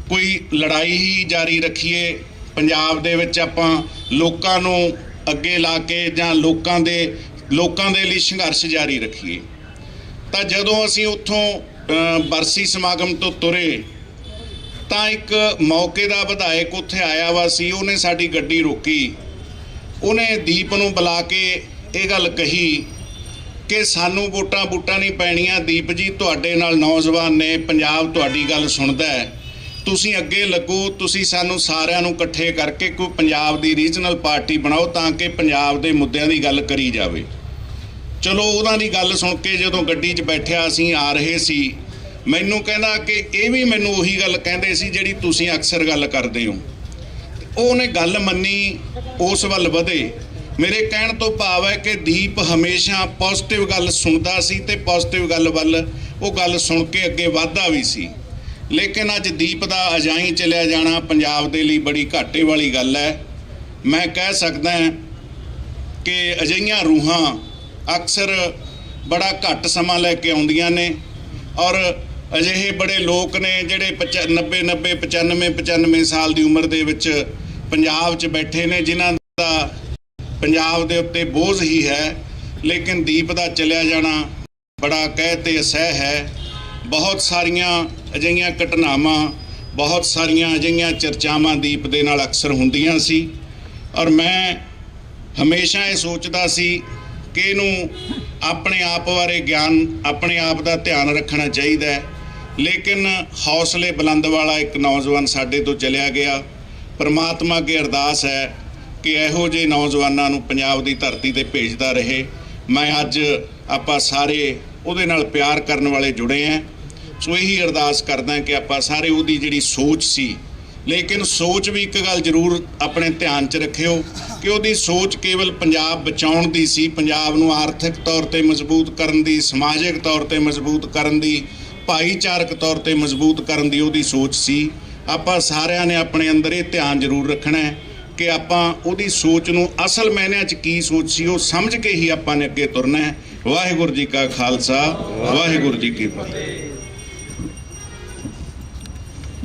ਕੋਈ ਲੜਾਈ ਹੀ ਜਾਰੀ ਰੱਖੀਏ, ਪੰਜਾਬ ਦੇ ਵਿੱਚ ਆਪਾਂ ਲੋਕਾਂ ਨੂੰ ਅੱਗੇ ਲਾ ਕੇ ਜਾਂ ਲੋਕਾਂ ਦੇ ਲਈ ਸੰਘਰਸ਼ ਜਾਰੀ ਰੱਖੀਏ। ਤਾਂ ਜਦੋਂ ਅਸੀਂ ਉੱਥੋਂ ਬਰਸੀ ਸਮਾਗਮ ਤੋਂ ਤੁਰੇ ਤਾਂ ਇੱਕ ਮੌਕੇ ਦਾ ਵਿਧਾਇਕ ਉੱਥੇ ਆਇਆ ਵਾ ਸੀ, ਉਹਨੇ ਸਾਡੀ ਗੱਡੀ ਰੋਕੀ, ਉਹਨੇ ਦੀਪ ਨੂੰ ਬੁਲਾ ਕੇ ਇਹ ਗੱਲ ਕਹੀ ਕਿ ਸਾਨੂੰ ਵੋਟਾਂ ਨਹੀਂ ਪੈਣੀਆਂ, ਦੀਪ ਜੀ ਤੁਹਾਡੇ ਨਾਲ ਨੌਜਵਾਨ ਨੇ, ਪੰਜਾਬ ਤੁਹਾਡੀ ਗੱਲ ਸੁਣਦਾ ਹੈ, ਤੁਸੀਂ ਅੱਗੇ ਲੱਗੋ, ਤੁਸੀਂ ਸਾਨੂੰ ਸਾਰਿਆਂ ਨੂੰ ਇਕੱਠੇ ਕਰਕੇ ਕੋਈ ਪੰਜਾਬ ਦੀ ਰੀਜਨਲ ਪਾਰਟੀ ਬਣਾਓ ਤਾਂ ਕਿ ਪੰਜਾਬ ਦੇ ਮੁੱਦਿਆਂ ਦੀ ਗੱਲ ਕਰੀ ਜਾਵੇ। ਚਲੋ ਉਹਨਾਂ ਦੀ ਗੱਲ ਸੁਣ ਕੇ ਜਦੋਂ ਗੱਡੀ 'ਚ ਬੈਠਿਆ ਅਸੀਂ ਆ ਰਹੇ ਸੀ, ਮੈਨੂੰ ਕਹਿੰਦਾ ਕਿ ਇਹ ਵੀ ਮੈਨੂੰ ਉਹੀ ਗੱਲ ਕਹਿੰਦੇ ਸੀ ਜਿਹੜੀ ਤੁਸੀਂ ਅਕਸਰ ਗੱਲ ਕਰਦੇ ਹੋ। ਉਹਨੇ ਗੱਲ ਮੰਨੀ, ਉਸ ਵੱਲ ਵਧੇ। ਮੇਰੇ ਕਹਿਣ ਤੋਂ ਭਾਵ ਹੈ ਕਿ ਦੀਪ ਹਮੇਸ਼ਾ ਪੋਜ਼ਿਟਿਵ ਗੱਲ ਸੁਣਦਾ ਸੀ ਤੇ ਪੋਜ਼ਿਟਿਵ ਗੱਲ ਵੱਲ ਉਹ ਗੱਲ ਸੁਣ ਕੇ ਅੱਗੇ ਵਧਦਾ ਵੀ ਸੀ। ਲੇਕਿਨ ਅੱਜ ਦੀਪ ਦਾ ਅਜਾਈਂ ਚਲਿਆ ਜਾਣਾ ਪੰਜਾਬ ਦੇ ਲਈ ਬੜੀ ਘਾਟੇ ਵਾਲੀ ਗੱਲ ਹੈ। ਮੈਂ ਕਹਿ ਸਕਦਾ ਕਿ ਅਜਿਹੀਆਂ ਰੂਹਾਂ ਅਕਸਰ ਬੜਾ ਘੱਟ ਸਮਾਂ ਲੈ ਕੇ ਆਉਂਦੀਆਂ ਨੇ, ਔਰ ਅਜਿਹੇ ਬੜੇ ਲੋਕ ਨੇ ਜਿਹੜੇ 95 ਸਾਲ ਦੀ ਉਮਰ ਦੇ ਵਿੱਚ ਪੰਜਾਬ 'ਚ ਬੈਠੇ ਨੇ, ਜਿਨ੍ਹਾਂ ਦਾ ਪੰਜਾਬ ਦੇ ਉੱਤੇ ਬੋਝ ਹੀ ਹੈ। ਲੇਕਿਨ ਦੀਪ ਦਾ ਚਲਿਆ ਜਾਣਾ ਬੜਾ ਕਹਿ ਤੇ ਅਸਹਿ ਹੈ। ਬਹੁਤ ਸਾਰੀਆਂ ਅਜਿਹੀਆਂ ਘਟਨਾਵਾਂ, ਬਹੁਤ ਸਾਰੀਆਂ ਅਜਿਹੀਆਂ ਚਰਚਾਵਾਂ ਦੀਪ ਦੇ ਨਾਲ ਅਕਸਰ ਹੁੰਦੀਆਂ ਸੀ ਔਰ ਮੈਂ ਹਮੇਸ਼ਾ ਇਹ ਸੋਚਦਾ ਸੀ ਕਿ ਇਹਨੂੰ ਆਪਣੇ ਆਪ ਬਾਰੇ ਗਿਆਨ, ਆਪਣੇ ਆਪ ਦਾ ਧਿਆਨ ਰੱਖਣਾ ਚਾਹੀਦਾ ਹੈ। ਲੇਕਿਨ ਹੌਸਲੇ ਬੁਲੰਦ ਵਾਲਾ ਇੱਕ ਨੌਜਵਾਨ ਸਾਡੇ ਤੋਂ ਚਲਿਆ ਗਿਆ। ਪਰਮਾਤਮਾ ਅੱਗੇ ਅਰਦਾਸ ਹੈ ਕਿ ਇਹੋ ਜਿਹੇ ਨੌਜਵਾਨਾਂ ਨੂੰ ਪੰਜਾਬ ਦੀ ਧਰਤੀ ਤੇ ਭੇਜਦਾ ਰਹੇ। ਮੈਂ ਅੱਜ ਆਪਾਂ ਸਾਰੇ ਉਹਦੇ ਨਾਲ ਪਿਆਰ ਕਰਨ ਵਾਲੇ ਜੁੜੇ ਹਾਂ, ਸੋ ਇਹੀ ਅਰਦਾਸ ਕਰਦਾ ਕਿ ਆਪਾਂ ਸਾਰੇ ਉਹਦੀ ਜਿਹੜੀ ਸੋਚ ਸੀ, ਲੇਕਿਨ ਸੋਚ ਵੀ ਇੱਕ ਗੱਲ ਜ਼ਰੂਰ ਆਪਣੇ ਧਿਆਨ 'ਚ ਰੱਖਿਓ ਕਿ ਉਹਦੀ ਸੋਚ ਕੇਵਲ ਪੰਜਾਬ ਬਚਾਉਣ ਦੀ ਸੀ, ਪੰਜਾਬ ਨੂੰ ਆਰਥਿਕ ਤੌਰ ਤੇ ਮਜ਼ਬੂਤ ਕਰਨ ਦੀ, ਸਮਾਜਿਕ ਤੌਰ ਤੇ ਮਜ਼ਬੂਤ ਕਰਨ ਦੀ, ਭਾਈਚਾਰਕ ਤੌਰ ਤੇ ਮਜ਼ਬੂਤ ਕਰਨ ਦੀ ਉਹਦੀ ਸੋਚ ਸੀ। ਆਪਾਂ ਸਾਰਿਆਂ ਨੇ ਆਪਣੇ ਅੰਦਰ ਇਹ ਧਿਆਨ ਜ਼ਰੂਰ ਰੱਖਣਾ ਹੈ ਕਿ ਆਪਾਂ ਉਹਦੀ ਸੋਚ ਨੂੰ ਅਸਲ ਮਾਇਨਿਆਂ 'ਚ ਕੀ ਸੋਚ ਸੀ ਉਹ ਸਮਝ ਕੇ ਹੀ ਆਪਾਂ ਨੇ ਅੱਗੇ ਤੁਰਨਾ ਹੈ। ਵਾਹਿਗੁਰੂ ਜੀ ਕਾ ਖਾਲਸਾ, ਵਾਹਿਗੁਰੂ ਜੀ ਕੀ ਫਤਿਹ।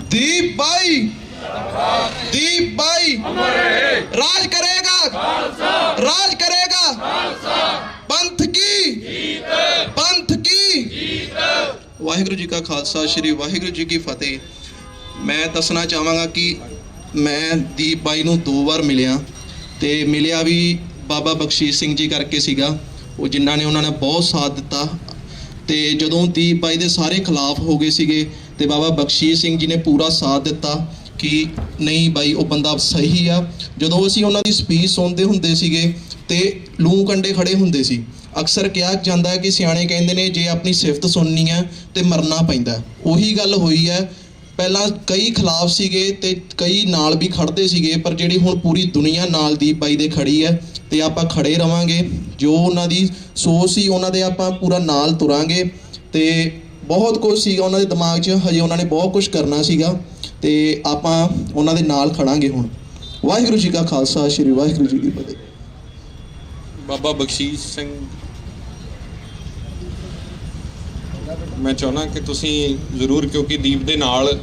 दीप भाई, दीप भाई राज करेगा, राज करेगा, पंथ की, पंथ की। ਵਾਹਿਗੁਰੂ ਜੀ ਕਾ ਖਾਲਸਾ, ਸ਼੍ਰੀ ਵਾਹਿਗੁਰੂ ਜੀ ਕੀ ਫਤਿਹ। ਮੈਂ ਦੱਸਣਾ ਚਾਹਾਂਗਾ ਕਿ ਮੈਂ ਦੀਪ ਬਾਈ ਨੂੰ 2 ਵਾਰ ਮਿਲਿਆ ਤੇ ਮਿਲਿਆ ਵੀ ਬਾਬਾ ਬਖਸ਼ੀਸ਼ ਸਿੰਘ ਜੀ ਕਰਕੇ ਸੀਗਾ, ਉਹ ਜਿਨ੍ਹਾਂ ਨੇ ਉਹਨਾਂ ਨੇ ਬਹੁਤ ਸਾਥ ਦਿੱਤਾ। ਤੇ ਜਦੋਂ ਦੀਪ ਬਾਈ ਦੇ ਸਾਰੇ ਖਿਲਾਫ ਹੋ ਗਏ ਸੀਗੇ ਤੇ ਬਾਬਾ ਬਖਸ਼ੀਸ਼ ਸਿੰਘ ਜੀ ਨੇ ਪੂਰਾ ਸਾਥ ਦਿੱਤਾ ਕਿ ਨਹੀਂ ਬਾਈ ਉਹ ਬੰਦਾ ਸਹੀ ਆ। ਜਦੋਂ ਅਸੀਂ ਉਹਨਾਂ ਦੀ ਸਪੀਚ ਸੁਣਦੇ ਹੁੰਦੇ ਸੀਗੇ ਤੇ ਲੂੰ ਕੰਡੇ ਖੜੇ ਹੁੰਦੇ ਸੀ। ਅਕਸਰ ਕਿਹਾ ਜਾਂਦਾ ਹੈ ਕਿ ਸਿਆਣੇ ਕਹਿੰਦੇ ਨੇ ਜੇ ਆਪਣੀ ਸਿਫਤ ਸੁਣਨੀ ਹੈ ਤੇ ਮਰਨਾ ਪੈਂਦਾ। ਉਹੀ ਗੱਲ ਹੋਈ ਹੈ। ਪਹਿਲਾਂ ਕਈ ਖਿਲਾਫ ਸੀਗੇ ਤੇ ਕਈ ਨਾਲ ਵੀ ਖੜਦੇ ਸੀਗੇ, ਪਰ ਜਿਹੜੀ ਹੁਣ ਪੂਰੀ ਦੁਨੀਆ ਨਾਲ ਦੀਪ ਬਾਈ ਦੇ ਖੜੀ ਹੈ ਤੇ ਆਪਾਂ ਖੜੇ ਰਵਾਂਗੇ। ਜੋ ਉਹਨਾਂ ਦੀ ਸੋਚ ਸੀ ਉਹਨਾਂ ਦੇ ਆਪਾਂ ਪੂਰਾ ਨਾਲ ਤੁਰਾਂਗੇ ਤੇ ਬਹੁਤ ਕੁਝ ਸੀਗਾ ਉਹਨਾਂ ਦੇ ਦਿਮਾਗ 'ਚ, ਹਜੇ ਉਹਨਾਂ ਨੇ ਬਹੁਤ ਕੁਝ ਕਰਨਾ ਸੀਗਾ ਤੇ ਆਪਾਂ ਉਹਨਾਂ ਦੇ ਨਾਲ ਖੜਾਂਗੇ ਹੁਣ। ਵਾਹਿਗੁਰੂ ਜੀ ਕਾ ਖਾਲਸਾ, ਸ਼੍ਰੀ ਵਾਹਿਗੁਰੂ ਜੀ ਕੀ ਫਤਿਹ। ਬਾਬਾ ਬਖਸ਼ੀਸ਼ ਸਿੰਘ, ਮੈਂ ਚਾਹੁੰਦਾ ਕਿ ਤੁਸੀਂ ਜ਼ਰੂਰ, ਕਿਉਂਕਿ ਦੀਪ ਦੇ ਨਾਲ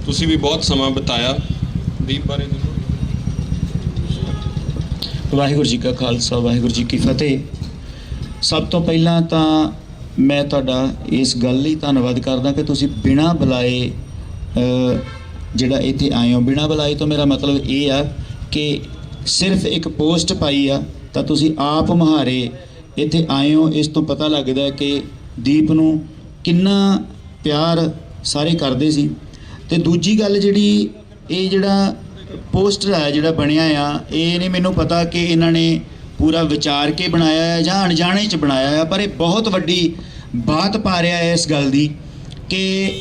ਤੁਸੀਂ ਵੀ ਬਹੁਤ ਸਮਾਂ ਬਿਤਾਇਆ, ਦੀਪ ਬਾਰੇ ਜ਼ਰੂਰ। ਵਾਹਿਗੁਰੂ ਜੀ ਕਾ ਖਾਲਸਾ, ਵਾਹਿਗੁਰੂ ਜੀ ਕੀ ਫਤਿਹ। ਸਭ ਤੋਂ ਪਹਿਲਾਂ ਤਾਂ ਮੈਂ ਤੁਹਾਡਾ ਇਸ ਗੱਲ ਲਈ ਧੰਨਵਾਦ ਕਰਦਾ ਕਿ ਤੁਸੀਂ ਬਿਨਾਂ ਬੁਲਾਏ ਜਿਹੜਾ ਇੱਥੇ ਆਏ ਹੋ। ਬਿਨਾਂ ਬੁਲਾਏ ਤੋਂ ਮੇਰਾ ਮਤਲਬ ਇਹ ਆ ਕਿ ਸਿਰਫ ਇੱਕ ਪੋਸਟ ਪਾਈ ਆ ਤਾਂ ਤੁਸੀਂ ਆਪ ਮੁਹਾਰੇ ਇੱਥੇ ਆਏ ਹੋ। ਇਸ ਤੋਂ ਪਤਾ ਲੱਗਦਾ ਕਿ ਦੀਪ ਨੂੰ ਕਿੰਨਾ ਪਿਆਰ ਸਾਰੇ ਕਰਦੇ ਸੀ। ਤੇ ਦੂਜੀ ਗੱਲ ਜਿਹੜੀ ਇਹ ਜਿਹੜਾ ਪੋਸਟਰ ਹੈ ਜਿਹੜਾ ਬਣਿਆ ਆ, ਇਹ ਨਹੀਂ ਮੈਨੂੰ ਪਤਾ ਕਿ ਇਹਨਾਂ ਨੇ ਪੂਰਾ ਵਿਚਾਰ ਕੇ ਬਣਾਇਆ ਹੈ ਜਾਂ ਅਣਜਾਣੇ 'ਚ ਬਣਾਇਆ ਹੈ, ਪਰ ਇਹ ਬਹੁਤ ਵੱਡੀ ਬਾਤ ਪਾ ਰਿਹਾ ਹੈ ਇਸ ਗੱਲ ਦੀ ਕਿ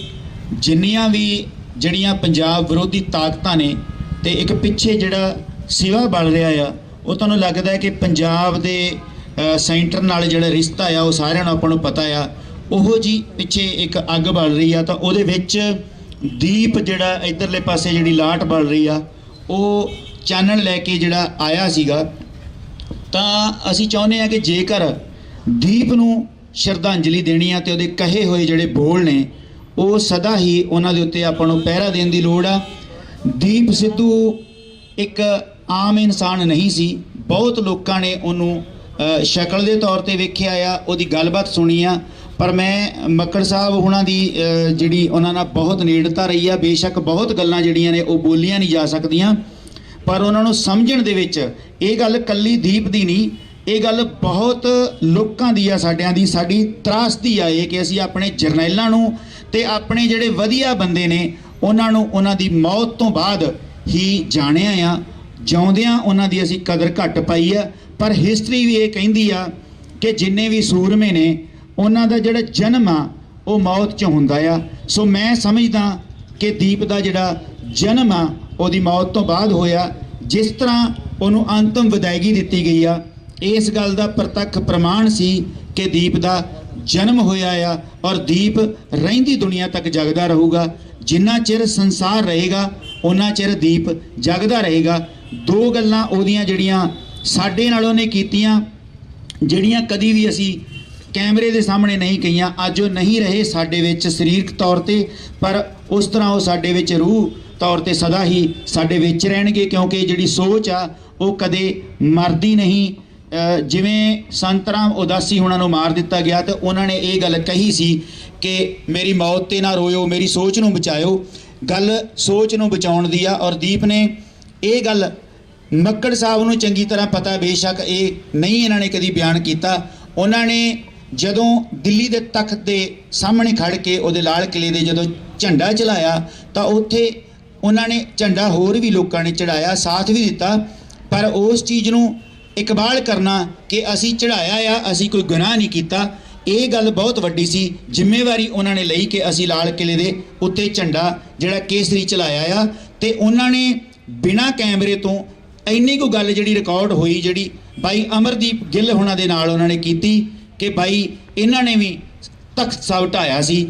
ਜਿੰਨੀਆਂ ਵੀ ਜਿਹੜੀਆਂ ਪੰਜਾਬ ਵਿਰੋਧੀ ਤਾਕਤਾਂ ਨੇ ਤੇ ਇੱਕ ਪਿੱਛੇ ਜਿਹੜਾ ਸਿਵਾ ਬਣ ਰਿਹਾ ਆ, ਉਹ ਤੁਹਾਨੂੰ ਲੱਗਦਾ ਹੈ ਕਿ ਪੰਜਾਬ ਦੇ ਸੈਂਟਰ ਨਾਲ ਜਿਹੜਾ ਰਿਸ਼ਤਾ ਆ ਉਹ ਸਾਰਿਆਂ ਨੂੰ ਆਪਾਂ ਨੂੰ ਪਤਾ ਆ। ਉਹੋ ਜੀ ਪਿੱਛੇ ਇੱਕ ਅੱਗ ਬਲ ਰਹੀ ਆ ਤਾਂ ਉਹਦੇ ਵਿੱਚ ਦੀਪ ਜਿਹੜਾ ਇੱਧਰਲੇ ਪਾਸੇ ਜਿਹੜੀ ਲਾਟ ਬਲ ਰਹੀ ਆ ਉਹ ਚਾਨਣ ਲੈ ਕੇ ਜਿਹੜਾ ਆਇਆ ਸੀਗਾ। ਤਾਂ ਅਸੀਂ ਚਾਹੁੰਦੇ ਹਾਂ ਕਿ ਜੇਕਰ ਦੀਪ ਨੂੰ ਸ਼ਰਧਾਂਜਲੀ ਦੇਣੀ ਆ ਤੇ ਉਹਦੇ ਕਹੇ ਹੋਏ ਜਿਹੜੇ ਬੋਲ ਨੇ ਉਹ ਸਦਾ ਹੀ ਉਹਨਾਂ ਦੇ ਉੱਤੇ ਆਪਾਂ ਨੂੰ ਪਹਿਰਾ ਦੇਣ ਦੀ ਲੋੜ ਆ। ਦੀਪ ਸਿੱਧੂ ਇੱਕ ਆਮ ਇਨਸਾਨ ਨਹੀਂ ਸੀ। ਬਹੁਤ ਲੋਕਾਂ ਨੇ ਉਹਨੂੰ ਸ਼ਕਲ ਦੇ ਤੌਰ ਤੇ ਵੇਖਿਆ ਆ, ਉਹਦੀ ਗੱਲਬਾਤ ਸੁਣੀ ਆ, ਪਰ ਮੈਂ ਮੱਕੜ ਸਾਹਿਬ ਉਹਨਾਂ ਦੀ ਜਿਹੜੀ ਉਹਨਾਂ ਨਾਲ ਬਹੁਤ ਨੇੜਤਾ ਰਹੀ ਆ। ਬੇਸ਼ੱਕ ਬਹੁਤ ਗੱਲਾਂ ਜਿਹੜੀਆਂ ਨੇ ਉਹ ਬੋਲੀਆਂ ਨਹੀਂ ਜਾ ਸਕਦੀਆਂ, ਪਰ ਉਹਨਾਂ ਨੂੰ ਸਮਝਣ ਦੇ ਵਿੱਚ ਇਹ ਗੱਲ ਕੱਲੀ ਦੀਪ ਦੀ ਨਹੀਂ, ਇਹ ਗੱਲ ਬਹੁਤ ਲੋਕਾਂ ਦੀ ਆ, ਸਾਡਿਆਂ ਦੀ। ਸਾਡੀ ਤਰਾਸਦੀ ਆ ਇਹ ਕਿ ਅਸੀਂ ਆਪਣੇ ਜਰਨੈਲਾਂ ਨੂੰ ਤੇ ਆਪਣੇ ਜਿਹੜੇ ਵਧੀਆ ਬੰਦੇ ਨੇ ਉਹਨਾਂ ਨੂੰ ਉਹਨਾਂ ਦੀ ਮੌਤ ਤੋਂ ਬਾਅਦ ਹੀ ਜਾਣਿਆ ਆ। ਜਿਉਂਦਿਆਂ ਉਹਨਾਂ ਦੀ ਅਸੀਂ ਕਦਰ ਘੱਟ ਪਾਈ ਆ। ਪਰ ਹਿਸਟਰੀ ਵੀ ਇਹ ਕਹਿੰਦੀ ਆ ਕਿ ਜਿੰਨੇ ਵੀ ਸੂਰਮੇ ਨੇ ਉਹਨਾਂ ਦਾ ਜਿਹੜਾ ਜਨਮ ਆ ਉਹ ਮੌਤ 'ਚ ਹੁੰਦਾ ਆ। ਸੋ ਮੈਂ ਸਮਝਦਾ ਕਿ ਦੀਪ ਦਾ ਜਿਹੜਾ ਜਨਮ ਆ ਉਹਦੀ ਮੌਤ ਤੋਂ ਬਾਅਦ ਹੋਇਆ। ਜਿਸ ਤਰ੍ਹਾਂ ਉਹਨੂੰ ਅੰਤਮ ਵਿਦਾਇਗੀ ਦਿੱਤੀ ਗਈ ਆ, ਇਸ ਗੱਲ ਦਾ ਪ੍ਰਤੱਖ ਪ੍ਰਮਾਣ ਸੀ ਕਿ ਦੀਪ ਦਾ ਜਨਮ ਹੋਇਆ ਆ ਔਰ ਦੀਪ ਰਹਿੰਦੀ ਦੁਨੀਆ ਤੱਕ ਜਗਦਾ ਰਹੂਗਾ। ਜਿੰਨਾ ਚਿਰ ਸੰਸਾਰ ਰਹੇਗਾ ਉਹਨਾਂ ਚਿਰ ਦੀਪ ਜਗਦਾ ਰਹੇਗਾ। 2 ਗੱਲਾਂ ਉਹਦੀਆਂ ਜਿਹੜੀਆਂ ਸਾਡੇ ਨਾਲ ਉਹਨੇ ਕੀਤੀਆਂ, ਜਿਹੜੀਆਂ ਕਦੀ ਵੀ ਅਸੀਂ ਕੈਮਰੇ ਦੇ ਸਾਹਮਣੇ ਨਹੀਂ ਕਹੀਆਂ। ਅੱਜ ਉਹ ਨਹੀਂ ਰਹੇ ਸਾਡੇ ਵਿੱਚ ਸਰੀਰਕ ਤੌਰ ਤੇ, ਪਰ ਉਸ ਤਰ੍ਹਾਂ ਉਹ ਸਾਡੇ ਵਿੱਚ ਰੂਹ ਤੌਰ ਤੇ ਸਦਾ ਹੀ ਸਾਡੇ ਵਿੱਚ ਰਹਿਣਗੇ, ਕਿਉਂਕਿ ਜਿਹੜੀ ਸੋਚ ਆ ਉਹ ਕਦੇ ਮਰਦੀ ਨਹੀਂ, ਜਿਵੇਂ ਸੰਤ ਰਾਮ ਉਦਾਸੀ ਹੁਣਾਂ ਨੂੰ ਮਾਰ ਦਿੱਤਾ ਗਿਆ ਤੇ ਉਹਨਾਂ ਨੇ ਇਹ ਗੱਲ ਕਹੀ ਸੀ ਕਿ ਮੇਰੀ ਮੌਤ ਤੇ ਨਾ ਰੋਇਓ, ਮੇਰੀ ਸੋਚ ਨੂੰ ਬਚਾਇਓ। ਗੱਲ ਸੋਚ ਨੂੰ ਬਚਾਉਣ ਦੀ ਆ। ਔਰ ਦੀਪ ਨੇ ਇਹ ਗੱਲ ਮੱਕੜ ਸਾਹਿਬ ਨੂੰ ਚੰਗੀ ਤਰ੍ਹਾਂ ਪਤਾ, ਬੇਸ਼ੱਕ ਇਹ ਨਹੀਂ ਇਹਨਾਂ ਨੇ ਕਦੀ ਬਿਆਨ ਕੀਤਾ। ਉਹਨਾਂ ਨੇ ਜਦੋਂ ਦਿੱਲੀ ਦੇ ਤਖਤ ਦੇ ਸਾਹਮਣੇ ਖੜ ਕੇ ਉਹਦੇ ਲਾਲ ਕਿਲੇ ਦੇ ਜਦੋਂ ਝੰਡਾ ਚੜਾਇਆ ਤਾਂ ਉੱਥੇ ਉਹਨਾਂ ਨੇ ਝੰਡਾ ਹੋਰ ਵੀ ਲੋਕਾਂ ਨੇ ਚੜਾਇਆ, ਸਾਥ ਵੀ ਦਿੱਤਾ, ਪਰ ਉਸ ਚੀਜ਼ ਨੂੰ ਇਕਬਾਲ ਕਰਨਾ ਕਿ ਅਸੀਂ ਚੜਾਇਆ ਆ, ਅਸੀਂ ਕੋਈ ਗੁਨਾਹ ਨਹੀਂ ਕੀਤਾ, ਇਹ ਗੱਲ ਬਹੁਤ ਵੱਡੀ ਸੀ। ਜ਼ਿੰਮੇਵਾਰੀ ਉਹਨਾਂ ਨੇ ਲਈ ਕਿ ਅਸੀਂ ਲਾਲ ਕਿਲੇ ਦੇ ਉੱਤੇ ਝੰਡਾ ਜਿਹੜਾ ਕੇਸਰੀ ਚਲਾਇਆ ਆ। ਤੇ ਉਹਨਾਂ ਨੇ ਬਿਨਾਂ ਕੈਮਰੇ ਤੋਂ ਇੰਨੀ ਕੁ ਗੱਲ ਜਿਹੜੀ ਰਿਕਾਰਡ ਹੋਈ, ਜਿਹੜੀ ਬਾਈ ਅਮਰਦੀਪ ਗਿੱਲ ਹੋਣਾ ਦੇ ਨਾਲ ਉਹਨਾਂ ਨੇ ਕੀਤੀ ਕਿ ਬਾਈ ਇਹਨਾਂ ਨੇ ਵੀ ਤਖਤ ਸਾਹਿਬ ਢਾਇਆ ਸੀ।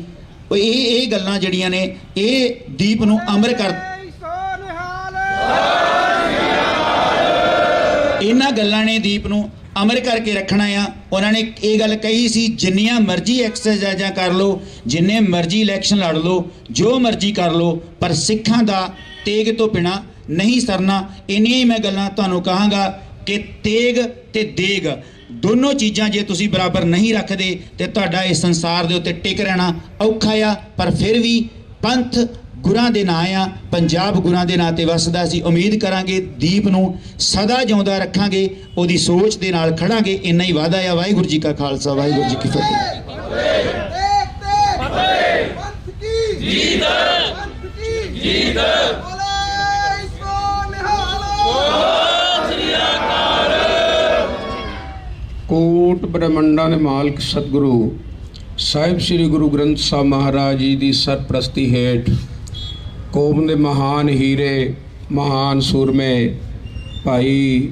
ਇਹ ਗੱਲਾਂ ਜਿਹੜੀਆਂ ਨੇ ਇਹ ਦੀਪ ਨੂੰ ਅਮਰ ਕਰ, ਇਹਨਾਂ ਗੱਲਾਂ ਨੇ ਦੀਪ ਨੂੰ ਅਮਰ ਕਰਕੇ ਰੱਖਣਾ ਆ। ਉਹਨਾਂ ਨੇ ਇਹ ਗੱਲ ਕਹੀ ਸੀ, ਜਿੰਨੀਆਂ ਮਰਜ਼ੀ ਐਕਸਰਸਾਈਜ਼ਾਂ ਕਰ ਲਓ, ਜਿੰਨੇ ਮਰਜ਼ੀ ਇਲੈਕਸ਼ਨ ਲੜ ਲਓ, ਜੋ ਮਰਜ਼ੀ ਕਰ ਲਓ, ਪਰ ਸਿੱਖਾਂ ਦਾ ਤੇਗ ਤੋਂ ਬਿਨਾਂ ਨਹੀਂ ਸਰਨਾ। ਇੰਨੀਆਂ ਹੀ ਮੈਂ ਗੱਲਾਂ ਤੁਹਾਨੂੰ ਕਹਾਂਗਾ ਕਿ ਤੇਗ ਤੇ ਦੇਗ ਦੋਨੋਂ ਚੀਜ਼ਾਂ ਜੇ ਤੁਸੀਂ ਬਰਾਬਰ ਨਹੀਂ ਰੱਖਦੇ ਤੇ ਤੁਹਾਡਾ ਇਸ ਸੰਸਾਰ ਦੇ ਉੱਤੇ ਟਿਕ ਰਹਿਣਾ ਔਖਾ ਆ। ਪਰ ਫਿਰ ਵੀ ਪੰਥ ਗੁਰਾਂ ਦੇ ਨਾਂ ਆ, ਪੰਜਾਬ ਗੁਰਾਂ ਦੇ ਨਾਂ ਤੇ ਵਸਦਾ। ਅਸੀਂ ਉਮੀਦ ਕਰਾਂਗੇ ਦੀਪ ਨੂੰ ਸਦਾ ਜਿਉਂਦਾ ਰੱਖਾਂਗੇ, ਉਹਦੀ ਸੋਚ ਦੇ ਨਾਲ ਖੜਾਂਗੇ। ਇੰਨਾ ਹੀ ਵਾਅਦਾ ਆ। ਵਾਹਿਗੁਰੂ ਜੀ ਕਾ ਖਾਲਸਾ, ਵਾਹਿਗੁਰੂ ਜੀ ਕੀ ਫਤਿਹ। ਕੋਟ ਬ੍ਰਹਮੰਡਾਂ ਦੇ ਮਾਲਕ ਸਤਿਗੁਰੂ ਸਾਹਿਬ ਸ੍ਰੀ ਗੁਰੂ ਗ੍ਰੰਥ ਸਾਹਿਬ ਮਹਾਰਾਜ ਜੀ ਦੀ ਸਰਪ੍ਰਸਤੀ ਹੇਠ ਕੌਮ ਦੇ ਮਹਾਨ ਹੀਰੇ, ਮਹਾਨ ਸੂਰਮੇ ਭਾਈ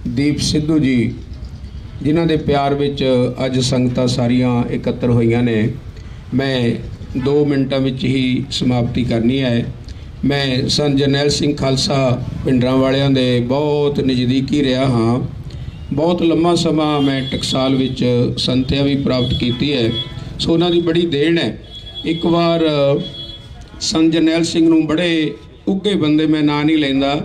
ਦੀਪ ਸਿੱਧੂ ਜੀ, ਜਿਨ੍ਹਾਂ ਦੇ ਪਿਆਰ ਵਿੱਚ ਅੱਜ ਸੰਗਤਾਂ ਸਾਰੀਆਂ ਇਕੱਤਰ ਹੋਈਆਂ ਨੇ, ਮੈਂ 2 ਮਿੰਟਾਂ ਵਿੱਚ ਹੀ ਸਮਾਪਤੀ ਕਰਨੀ ਹੈ। ਮੈਂ ਸੰਤ ਜਰਨੈਲ ਸਿੰਘ ਖਾਲਸਾ ਪਿੰਡਰਾਂ ਵਾਲਿਆਂ ਦੇ ਬਹੁਤ ਨਜ਼ਦੀਕੀ ਰਿਹਾ ਹਾਂ। ਬਹੁਤ ਲੰਮਾ ਸਮਾਂ ਮੈਂ ਟਕਸਾਲ ਵਿੱਚ ਸੰਥਿਆ ਵੀ ਪ੍ਰਾਪਤ ਕੀਤੀ ਹੈ, ਸੋ ਉਹਨਾਂ ਦੀ ਬੜੀ ਦੇਣ ਹੈ। ਇੱਕ ਵਾਰ ਸੰਤ ਜਰਨੈਲ ਸਿੰਘ ਨੂੰ, ਬੜੇ ਉੱਘੇ ਬੰਦੇ, ਮੈਂ ਨਾਂ ਨਹੀਂ ਲੈਂਦਾ,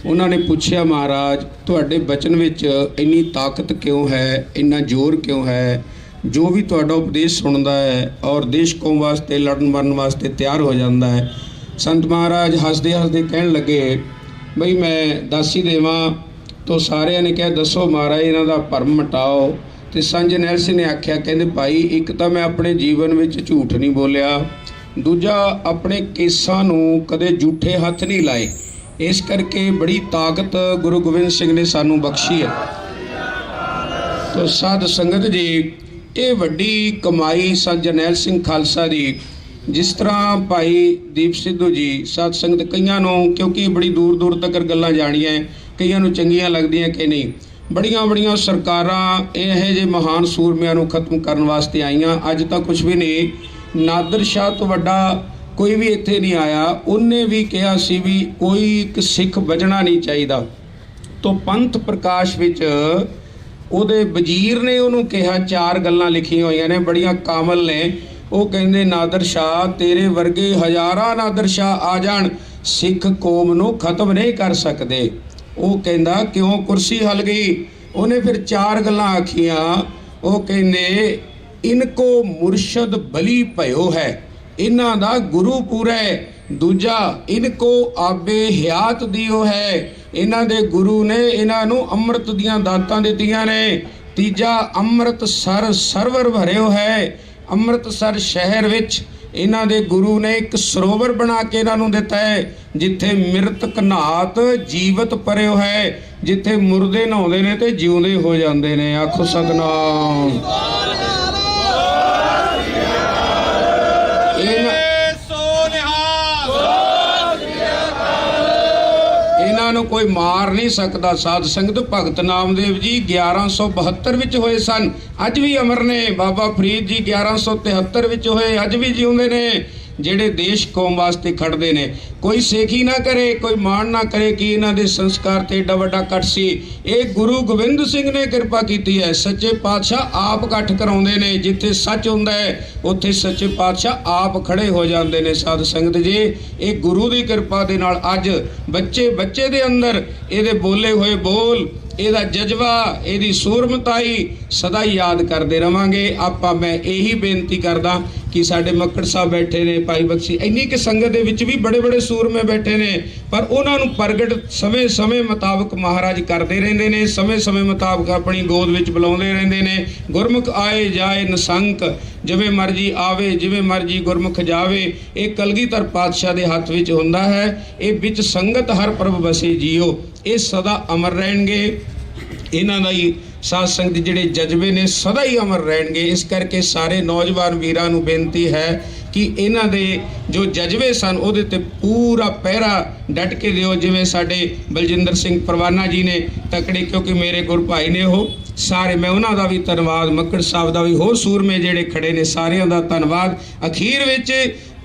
ਉਹਨਾਂ ਨੇ ਪੁੱਛਿਆ, ਮਹਾਰਾਜ ਤੁਹਾਡੇ ਬਚਨ ਵਿੱਚ ਇੰਨੀ ਤਾਕਤ ਕਿਉਂ ਹੈ, ਇੰਨਾ ਜ਼ੋਰ ਕਿਉਂ ਹੈ? ਜੋ ਵੀ ਤੁਹਾਡਾ ਉਪਦੇਸ਼ ਸੁਣਦਾ ਹੈ ਔਰ ਦੇਸ਼ ਕੌਮ ਵਾਸਤੇ ਲੜਨ ਮਰਨ ਵਾਸਤੇ ਤਿਆਰ ਹੋ ਜਾਂਦਾ ਹੈ। ਸੰਤ ਮਹਾਰਾਜ ਹੱਸਦੇ ਹੱਸਦੇ ਕਹਿਣ ਲੱਗੇ, ਬਈ ਮੈਂ ਦਾਸੀ ਦੇਵਾਂ। ਤੋ ਸਾਰਿਆਂ ਨੇ ਕਿਹਾ, ਦੱਸੋ ਮਹਾਰਾਜ, ਇਹਨਾਂ ਦਾ ਭਰਮ ਮਟਾਓ। ਤੇ ਸੰਤ ਜਰਨੈਲ ਸਿੰਘ ਨੇ ਆਖਿਆ, ਕਹਿੰਦੇ ਭਾਈ, ਇੱਕ ਤਾਂ ਮੈਂ ਆਪਣੇ ਜੀਵਨ ਵਿੱਚ ਝੂਠ ਨਹੀਂ ਬੋਲਿਆ, ਦੂਜਾ ਆਪਣੇ ਕੇਸਾਂ ਨੂੰ ਕਦੇ ਝੂਠੇ ਹੱਥ ਨਹੀਂ ਲਾਏ। ਇਸ ਕਰਕੇ ਬੜੀ ਤਾਕਤ ਗੁਰੂ ਗੋਬਿੰਦ ਸਿੰਘ ਨੇ ਸਾਨੂੰ ਬਖਸ਼ੀ ਹੈ। ਤੋ ਸਾਧ ਸੰਗਤ ਜੀ, ਇਹ ਵੱਡੀ ਕਮਾਈ ਸੰਤ ਜਰਨੈਲ ਸਿੰਘ ਖਾਲਸਾ ਦੀ। ਜਿਸ ਤਰ੍ਹਾਂ ਭਾਈ ਦੀਪ ਸਿੱਧੂ ਜੀ, ਸਾਧ ਸੰਗਤ ਕਈਆਂ ਨੂੰ, ਕਿਉਂਕਿ ਬੜੀ ਦੂਰ ਦੂਰ ਤੱਕ ਗੱਲਾਂ ਜਾਣੀਆਂ, ਕਈਆਂ ਨੂੰ ਚੰਗੀਆਂ ਲੱਗਦੀਆਂ ਕਿ ਨਹੀਂ, ਬੜੀਆਂ ਸਰਕਾਰਾਂ ਇਹੋ ਜਿਹੇ ਮਹਾਨ ਸੂਰਮਿਆਂ ਨੂੰ ਖਤਮ ਕਰਨ ਵਾਸਤੇ ਆਈਆਂ। ਅੱਜ ਤਾਂ ਕੁਝ ਵੀ ਨਹੀਂ, ਨਾਦਰ ਸ਼ਾਹ ਤੋਂ ਵੱਡਾ ਕੋਈ ਵੀ ਇੱਥੇ ਨਹੀਂ ਆਇਆ। ਉਹਨੇ ਵੀ ਕਿਹਾ ਸੀ ਵੀ ਕੋਈ ਇੱਕ ਸਿੱਖ ਬਚਣਾ ਨਹੀਂ ਚਾਹੀਦਾ। ਤੋਂ ਪੰਥ ਪ੍ਰਕਾਸ਼ ਵਿੱਚ ਉਹਦੇ ਵਜ਼ੀਰ ਨੇ ਉਹਨੂੰ ਕਿਹਾ, 4 ਗੱਲਾਂ ਲਿਖੀਆਂ ਹੋਈਆਂ ਨੇ, ਬੜੀਆਂ ਕਾਮਲ ਨੇ। ਉਹ ਕਹਿੰਦੇ, ਨਾਦਰ ਸ਼ਾਹ, ਤੇਰੇ ਵਰਗੇ ਹਜ਼ਾਰਾਂ ਨਾਦਰ ਸ਼ਾਹ ਆ ਜਾਣ, ਸਿੱਖ ਕੌਮ ਨੂੰ ਖਤਮ ਨਹੀਂ ਕਰ ਸਕਦੇ। ਉਹ ਕਹਿੰਦਾ, ਕਿਉਂ? ਕੁਰਸੀ ਹਿੱਲ ਗਈ। ਉਹਨੇ ਫਿਰ 4 ਗੱਲਾਂ ਆਖੀਆਂ। ਉਹ ਕਹਿੰਦੇ, ਇਨਕੋ ਮੁਰਸ਼ਦ ਬਲੀ ਭਇਓ ਹੈ, ਇਹਨਾਂ ਦਾ ਗੁਰੂ ਪੂਰਾ। ਦੂਜਾ, ਇਨਕੋ ਆਬੇ ਹਿਆਤ ਦਿਓ ਹੈ, ਇਹਨਾਂ ਦੇ ਗੁਰੂ ਨੇ ਇਹਨਾਂ ਨੂੰ ਅੰਮ੍ਰਿਤ ਦੀਆਂ ਦਾਤਾਂ ਦਿੱਤੀਆਂ ਨੇ। ਤੀਜਾ, ਅੰਮ੍ਰਿਤਸਰ ਸਰਵਰ ਭਰਿਓ ਹੈ, ਅੰਮ੍ਰਿਤਸਰ ਸ਼ਹਿਰ ਵਿੱਚ ਇਹਨਾਂ ਦੇ ਗੁਰੂ ਨੇ ਇੱਕ ਸਰੋਵਰ ਬਣਾ ਕੇ ਇਹਨਾਂ ਨੂੰ ਦਿੱਤਾ ਹੈ, ਜਿੱਥੇ ਮਿਰਤਕ ਨਾਤ ਜੀਵਤ ਪਰਿਓ ਹੈ, ਜਿੱਥੇ ਮੁਰਦੇ ਨਹਾਉਂਦੇ ਨੇ ਤੇ ਜਿਉਂਦੇ ਹੋ ਜਾਂਦੇ ਨੇ। ਆਖੋ ਸਤਨਾਮ। ਇਹਨਾਂ ਨੂੰ ਕੋਈ ਮਾਰ ਨਹੀਂ ਸਕਦਾ। ਸਾਧ ਸੰਗਤ, ਭਗਤ ਨਾਮਦੇਵ ਜੀ 1172 ਵਿੱਚ ਹੋਏ ਸਨ, ਅੱਜ ਵੀ ਅਮਰ ਨੇ। ਬਾਬਾ ਫਰੀਦ ਜੀ 1173 ਵਿੱਚ ਹੋਏ, ਅੱਜ ਵੀ ਜਿਉਂਦੇ ਨੇ। ਜਿਹੜੇ ਦੇਸ਼ ਕੌਮ ਵਾਸਤੇ ਖੜਦੇ ਨੇ, ਕੋਈ ਸੇਖੀ ਨਾ ਕਰੇ, ਕੋਈ ਮਾਣ ਨਾ ਕਰੇ ਕਿ ਇਹਨਾਂ ਦੇ ਸੰਸਕਾਰ ਤੇ ਏਡਾ ਵੱਡਾ ਇਕੱਠ ਸੀ। ਇਹ ਗੁਰੂ ਗੋਬਿੰਦ ਸਿੰਘ ਨੇ ਕਿਰਪਾ ਕੀਤੀ ਹੈ। ਸੱਚੇ ਪਾਤਸ਼ਾਹ ਆਪ ਇਕੱਠ ਕਰਾਉਂਦੇ ਨੇ। ਜਿੱਥੇ ਸੱਚ ਹੁੰਦਾ ਹੈ ਉੱਥੇ ਸੱਚੇ ਪਾਤਸ਼ਾਹ ਆਪ ਖੜੇ ਹੋ ਜਾਂਦੇ ਨੇ। ਸਾਧ ਸੰਗਤ ਜੀ, ਇਹ ਗੁਰੂ ਦੀ ਕਿਰਪਾ ਦੇ ਨਾਲ ਅੱਜ ਬੱਚੇ ਦੇ ਅੰਦਰ ਇਹਦੇ ਬੋਲੇ ਹੋਏ ਬੋਲ ਇਹਦਾ ਜਜ਼ਬਾ, ਇਹਦੀ ਸੂਰਮਤਾਈ ਸਦਾ ਹੀ ਯਾਦ ਕਰਦੇ ਰਵਾਂਗੇ ਆਪਾਂ। ਮੈਂ ਇਹੀ ਬੇਨਤੀ ਕਰਦਾ ਕਿ ਸਾਡੇ ਮੱਕੜ ਸਾਹਿਬ ਬੈਠੇ ਨੇ, ਭਾਈ ਬਖਸ਼ੀ, ਇੰਨੀ ਕਿ ਸੰਗਤ ਦੇ ਵਿੱਚ ਵੀ ਬੜੇ ਬੜੇ ਸੂਰਮੇ ਬੈਠੇ ਨੇ, ਪਰ ਉਹਨਾਂ ਨੂੰ ਪ੍ਰਗਟ ਸਮੇਂ ਮੁਤਾਬਕ ਮਹਾਰਾਜ ਕਰਦੇ ਰਹਿੰਦੇ ਨੇ, ਸਮੇਂ ਮੁਤਾਬਕ ਆਪਣੀ ਗੋਦ ਵਿੱਚ ਬੁਲਾਉਂਦੇ ਰਹਿੰਦੇ ਨੇ। ਗੁਰਮੁਖ ਆਏ ਜਾਏ ਨਿਸੰਕ, ਜਿਵੇਂ ਮਰਜੀ ਆਵੇ ਜਿਵੇਂ ਮਰਜੀ ਗੁਰਮੁਖ ਜਾਵੇ। ਇਹ ਕਲਗੀਧਰ ਪਾਤਸ਼ਾਹ ਦੇ ਹੱਥ ਵਿੱਚ ਹੁੰਦਾ ਹੈ। ਇਹ ਵਿੱਚ ਸੰਗਤ ਹਰ ਪ੍ਰਭ ਵਸੇ ਜੀਓ, ਇਹ ਸਦਾ ਅਮਰ ਰਹਿਣਗੇ। ਇਹਨਾਂ ਦਾ ਹੀ ਸਾਧ ਸੰਗਤ ਦੇ ਜਿਹੜੇ ਜਜ਼ਬੇ ਨੇ ਸਦਾ ਹੀ ਅਮਰ ਰਹਿਣਗੇ। ਇਸ ਕਰਕੇ ਸਾਰੇ ਨੌਜਵਾਨ ਵੀਰਾਂ ਨੂੰ ਬੇਨਤੀ ਹੈ ਕਿ ਇਹਨਾਂ ਦੇ ਜੋ ਜਜ਼ਬੇ ਸਨ ਉਹਦੇ ਤੇ ਪੂਰਾ ਪਹਿਰਾ ਡਟ ਕੇ ਦਿਓ। ਜਿਵੇਂ ਸਾਡੇ ਬਲਜਿੰਦਰ ਸਿੰਘ ਪਰਵਾਨਾ ਜੀ ਨੇ ਤਕੜੇ, ਕਿਉਂਕਿ ਮੇਰੇ ਗੁਰ ਭਾਈ ਨੇ ਉਹ ਸਾਰੇ, ਮੈਂ ਉਹਨਾਂ ਦਾ ਵੀ ਧੰਨਵਾਦ, ਮੱਕੜ ਸਾਹਿਬ ਦਾ ਵੀ, ਹੋਰ ਸੂਰਮੇ ਜਿਹੜੇ ਖੜੇ ਨੇ ਸਾਰਿਆਂ ਦਾ ਧੰਨਵਾਦ। ਅਖੀਰ ਵਿੱਚ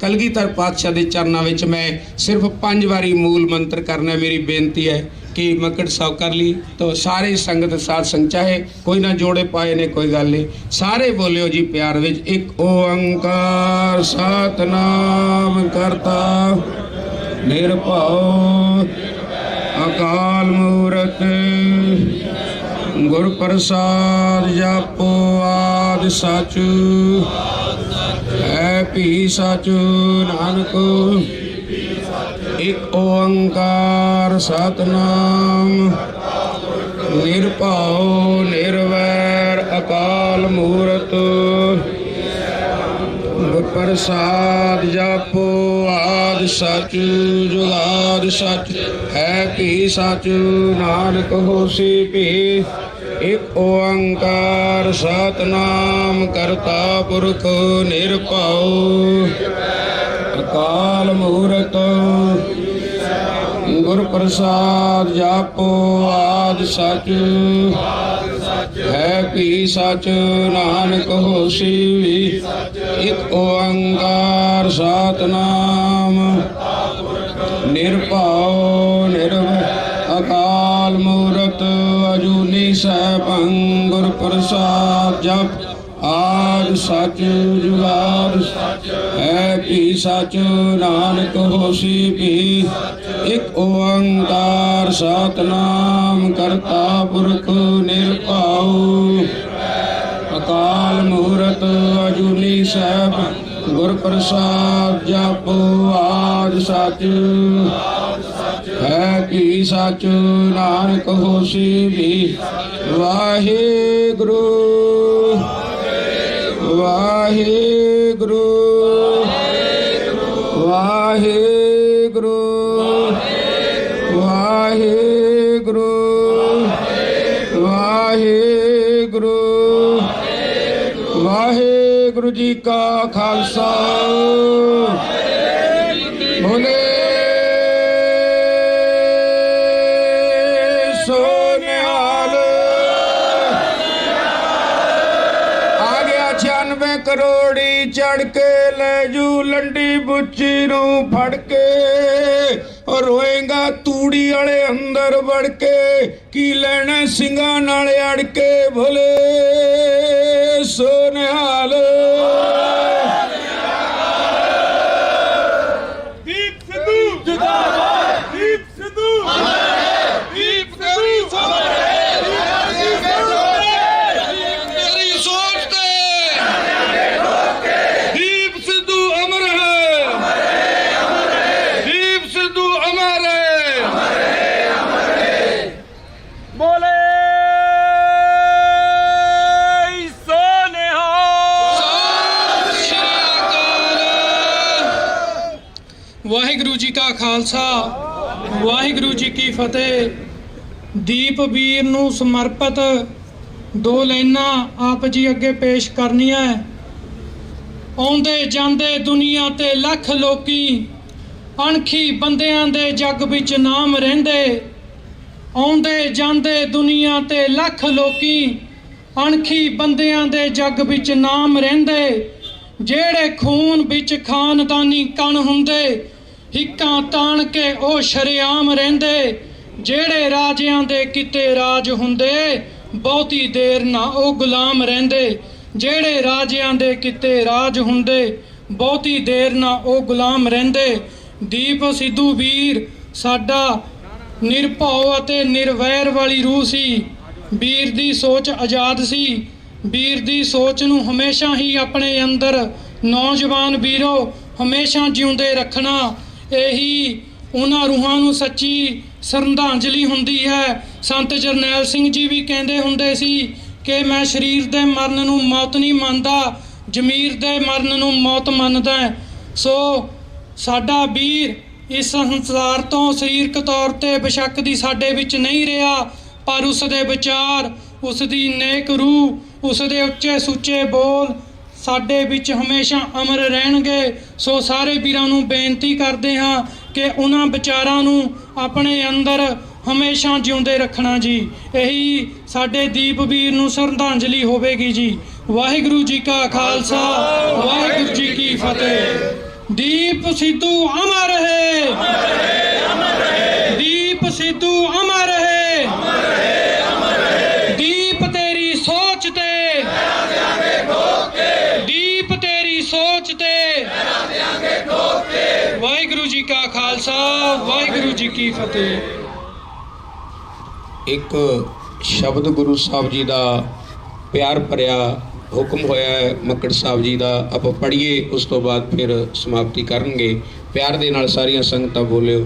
ਕਲਗੀਧਰ ਪਾਤਸ਼ਾਹ ਦੇ ਚਰਨਾਂ ਵਿੱਚ ਮੈਂ ਸਿਰਫ 5 ਵਾਰੀ ਮੂਲ ਮੰਤਰ ਕਰਨਾ ਮੇਰੀ ਬੇਨਤੀ ਹੈ कि मक्कड़ साहब कर ली तो सारे संगत साथ संग, चाहे कोई ना जोड़े पाए ने कोई गल नहीं, सारे बोलियो जी प्यार विच। एक ओंकार सतनाम करता निरभउ अकाल मूरत गुर प्रसाद जपो आद सच है भी सच नानक। एक ओंकार सतनाम निरभउ निर्वैर अकाल मूरत गुर प्रसाद जपो आद सच जुगाद सच है भी सच नानक होसी भी। एक ओंकार सतनाम करता पुरख निरभउ अकाल मूरत गुर प्रसाद जापो आद सच है भी सच नानक होसी भी। एक ओंकार सतनाम निरभउ निर्भय अकाल मूरत अजूनी सैभं गुर प्रसाद जप आद सच जुगाद है भी सच नानक होसी भी। एक ओंकार सतनाम करता पुरख निरभउ अकाल मूरत अजूनी सैभ गुर प्रसाद जपो आद सच है भी सच नानक होसी भी। वाहिगुरु वाहिगुरु वाहिगुरु वाहिगुरु वाहिगुरु वाहिगुरु जी का खालसा बोले सो निहाल। आ गया 96 करोड़ी चढ़ के ले जू लंडी बुच्ची नू फड़ के और रोएगा तूड़ी वाले अंदर वड़ के की लेना सिंगा नाले अड़ के भोले सो निहाल। दीप सिद्धू जिंदाबाद, दीप सिद्धू दीप सिद्धू मेरी सोच ते दीप सिद्धू अमर है, दीप सिद्धू अमर है। बोले सोनेहा। ਵਾਹਿਗੁਰੂ ਜੀ ਕਾ ਖਾਲਸਾ ਵਾਹਿਗੁਰੂ ਜੀ ਕੀ ਫਤਿਹ। ਦੀਪ ਵੀਰ ਨੂੰ ਸਮਰਪਿਤ 2 ਲਾਈਨਾਂ ਆਪ ਜੀ ਅੱਗੇ ਪੇਸ਼ ਕਰਨੀਆਂ। ਆਉਂਦੇ ਜਾਂਦੇ ਦੁਨੀਆ ਤੇ ਲੱਖ ਲੋਕੀ ਅਣਖੀ ਬੰਦਿਆਂ ਦੇ ਜੱਗ ਵਿੱਚ ਨਾਮ ਰਹਿੰਦੇ। ਆਉਂਦੇ ਜਾਂਦੇ ਦੁਨੀਆ ਤੇ ਲੱਖ ਲੋਕੀ ਅਣਖੀ ਬੰਦਿਆਂ ਦੇ ਜੱਗ ਵਿੱਚ ਨਾਮ ਰਹਿੰਦੇ। ਜਿਹੜੇ ਖੂਨ ਵਿੱਚ ਖਾਨਦਾਨੀ ਕਣ ਹੁੰਦੇ ਹਿੱਕਾਂ ਤਾਣ ਕੇ ਉਹ ਸ਼ਰੇਆਮ ਰਹਿੰਦੇ। ਜਿਹੜੇ ਰਾਜਿਆਂ ਦੇ ਕਿਤੇ ਰਾਜ ਹੁੰਦੇ ਬਹੁਤੀ ਦੇਰ ਨਾ ਉਹ ਗੁਲਾਮ ਰਹਿੰਦੇ। ਜਿਹੜੇ ਰਾਜਿਆਂ ਦੇ ਕਿਤੇ ਰਾਜ ਹੁੰਦੇ ਬਹੁਤੀ ਦੇਰ ਨਾ ਉਹ ਗੁਲਾਮ ਰਹਿੰਦੇ। ਦੀਪ ਸਿੱਧੂ ਵੀਰ ਸਾਡਾ ਨਿਰਭਉ ਅਤੇ ਨਿਰਵੈਰ ਵਾਲੀ ਰੂਹ ਸੀ। ਵੀਰ ਦੀ ਸੋਚ ਆਜ਼ਾਦ ਸੀ। ਵੀਰ ਦੀ ਸੋਚ ਨੂੰ ਹਮੇਸ਼ਾ ਹੀ ਆਪਣੇ ਅੰਦਰ ਨੌਜਵਾਨ ਵੀਰੋ ਹਮੇਸ਼ਾ ਜਿਉਂਦੇ ਰੱਖਣਾ, ਇਹੀ ਉਹਨਾਂ ਰੂਹਾਂ ਨੂੰ ਸੱਚੀ ਸ਼ਰਧਾਂਜਲੀ ਹੁੰਦੀ ਹੈ। ਸੰਤ ਜਰਨੈਲ ਸਿੰਘ ਜੀ ਵੀ ਕਹਿੰਦੇ ਹੁੰਦੇ ਸੀ ਕਿ ਮੈਂ ਸਰੀਰ ਦੇ ਮਰਨ ਨੂੰ ਮੌਤ ਨਹੀਂ ਮੰਨਦਾ, ਜ਼ਮੀਰ ਦੇ ਮਰਨ ਨੂੰ ਮੌਤ ਮੰਨਦਾ। ਸੋ ਸਾਡਾ ਵੀਰ ਇਸ ਸੰਸਾਰ ਤੋਂ ਸਰੀਰਕ ਤੌਰ ਤੇ ਬੇਸ਼ੱਕ ਦੀ ਸਾਡੇ ਵਿੱਚ ਨਹੀਂ ਰਿਹਾ, ਪਰ ਉਸ ਦੇ ਵਿਚਾਰ, ਉਸ ਦੀ ਨੇਕ ਰੂਹ, ਉਸ ਦੇ ਉੱਚੇ ਸੁੱਚੇ ਬੋਲ ਸਾਡੇ ਵਿੱਚ ਹਮੇਸ਼ਾ ਅਮਰ ਰਹਿਣਗੇ। ਸੋ ਸਾਰੇ ਵੀਰਾਂ ਨੂੰ ਬੇਨਤੀ ਕਰਦੇ ਹਾਂ ਕਿ ਉਹਨਾਂ ਵਿਚਾਰਾਂ ਨੂੰ ਆਪਣੇ ਅੰਦਰ ਹਮੇਸ਼ਾ ਜਿਉਂਦੇ ਰੱਖਣਾ ਜੀ। ਇਹੀ ਸਾਡੇ ਦੀਪ ਵੀਰ ਨੂੰ ਸ਼ਰਧਾਂਜਲੀ ਹੋਵੇਗੀ ਜੀ। ਵਾਹਿਗੁਰੂ ਜੀ ਕਾ ਖਾਲਸਾ, ਵਾਹਿਗੁਰੂ ਜੀ ਕੀ ਫਤਿਹ। ਦੀਪ ਸਿੱਧੂ ਅਮਰ ਰਹੇ, ਦੀਪ ਸਿੱਧੂ ਅਮਰ ਰਹੇ, ਦੀਪ ਤੇਰੀ ਸੋਚ ਤੇ, ਦੀਪ ਤੇਰੀ ਸੋਚ ਤੇ। ਵਾਹਿਗੁਰੂ ਜੀ ਕਾ ਖਾਲਸਾ, ਵਾਹਿਗੁਰੂ ਜੀ ਕੀ ਫਤਿਹ। ਇੱਕ ਸ਼ਬਦ ਗੁਰੂ ਸਾਹਿਬ ਜੀ ਦਾ ਪਿਆਰ ਭਰਿਆ ਹੁਕਮ ਹੋਇਆ ਹੈ ਮੱਕੜ ਸਾਹਿਬ ਜੀ ਦਾ, ਆਪਾਂ ਪੜ੍ਹੀਏ, ਉਸ ਤੋਂ ਬਾਅਦ ਫਿਰ ਸਮਾਪਤੀ ਕਰਨਗੇ। ਪਿਆਰ ਦੇ ਨਾਲ ਸਾਰੀਆਂ ਸੰਗਤਾਂ ਬੋਲਿਓ।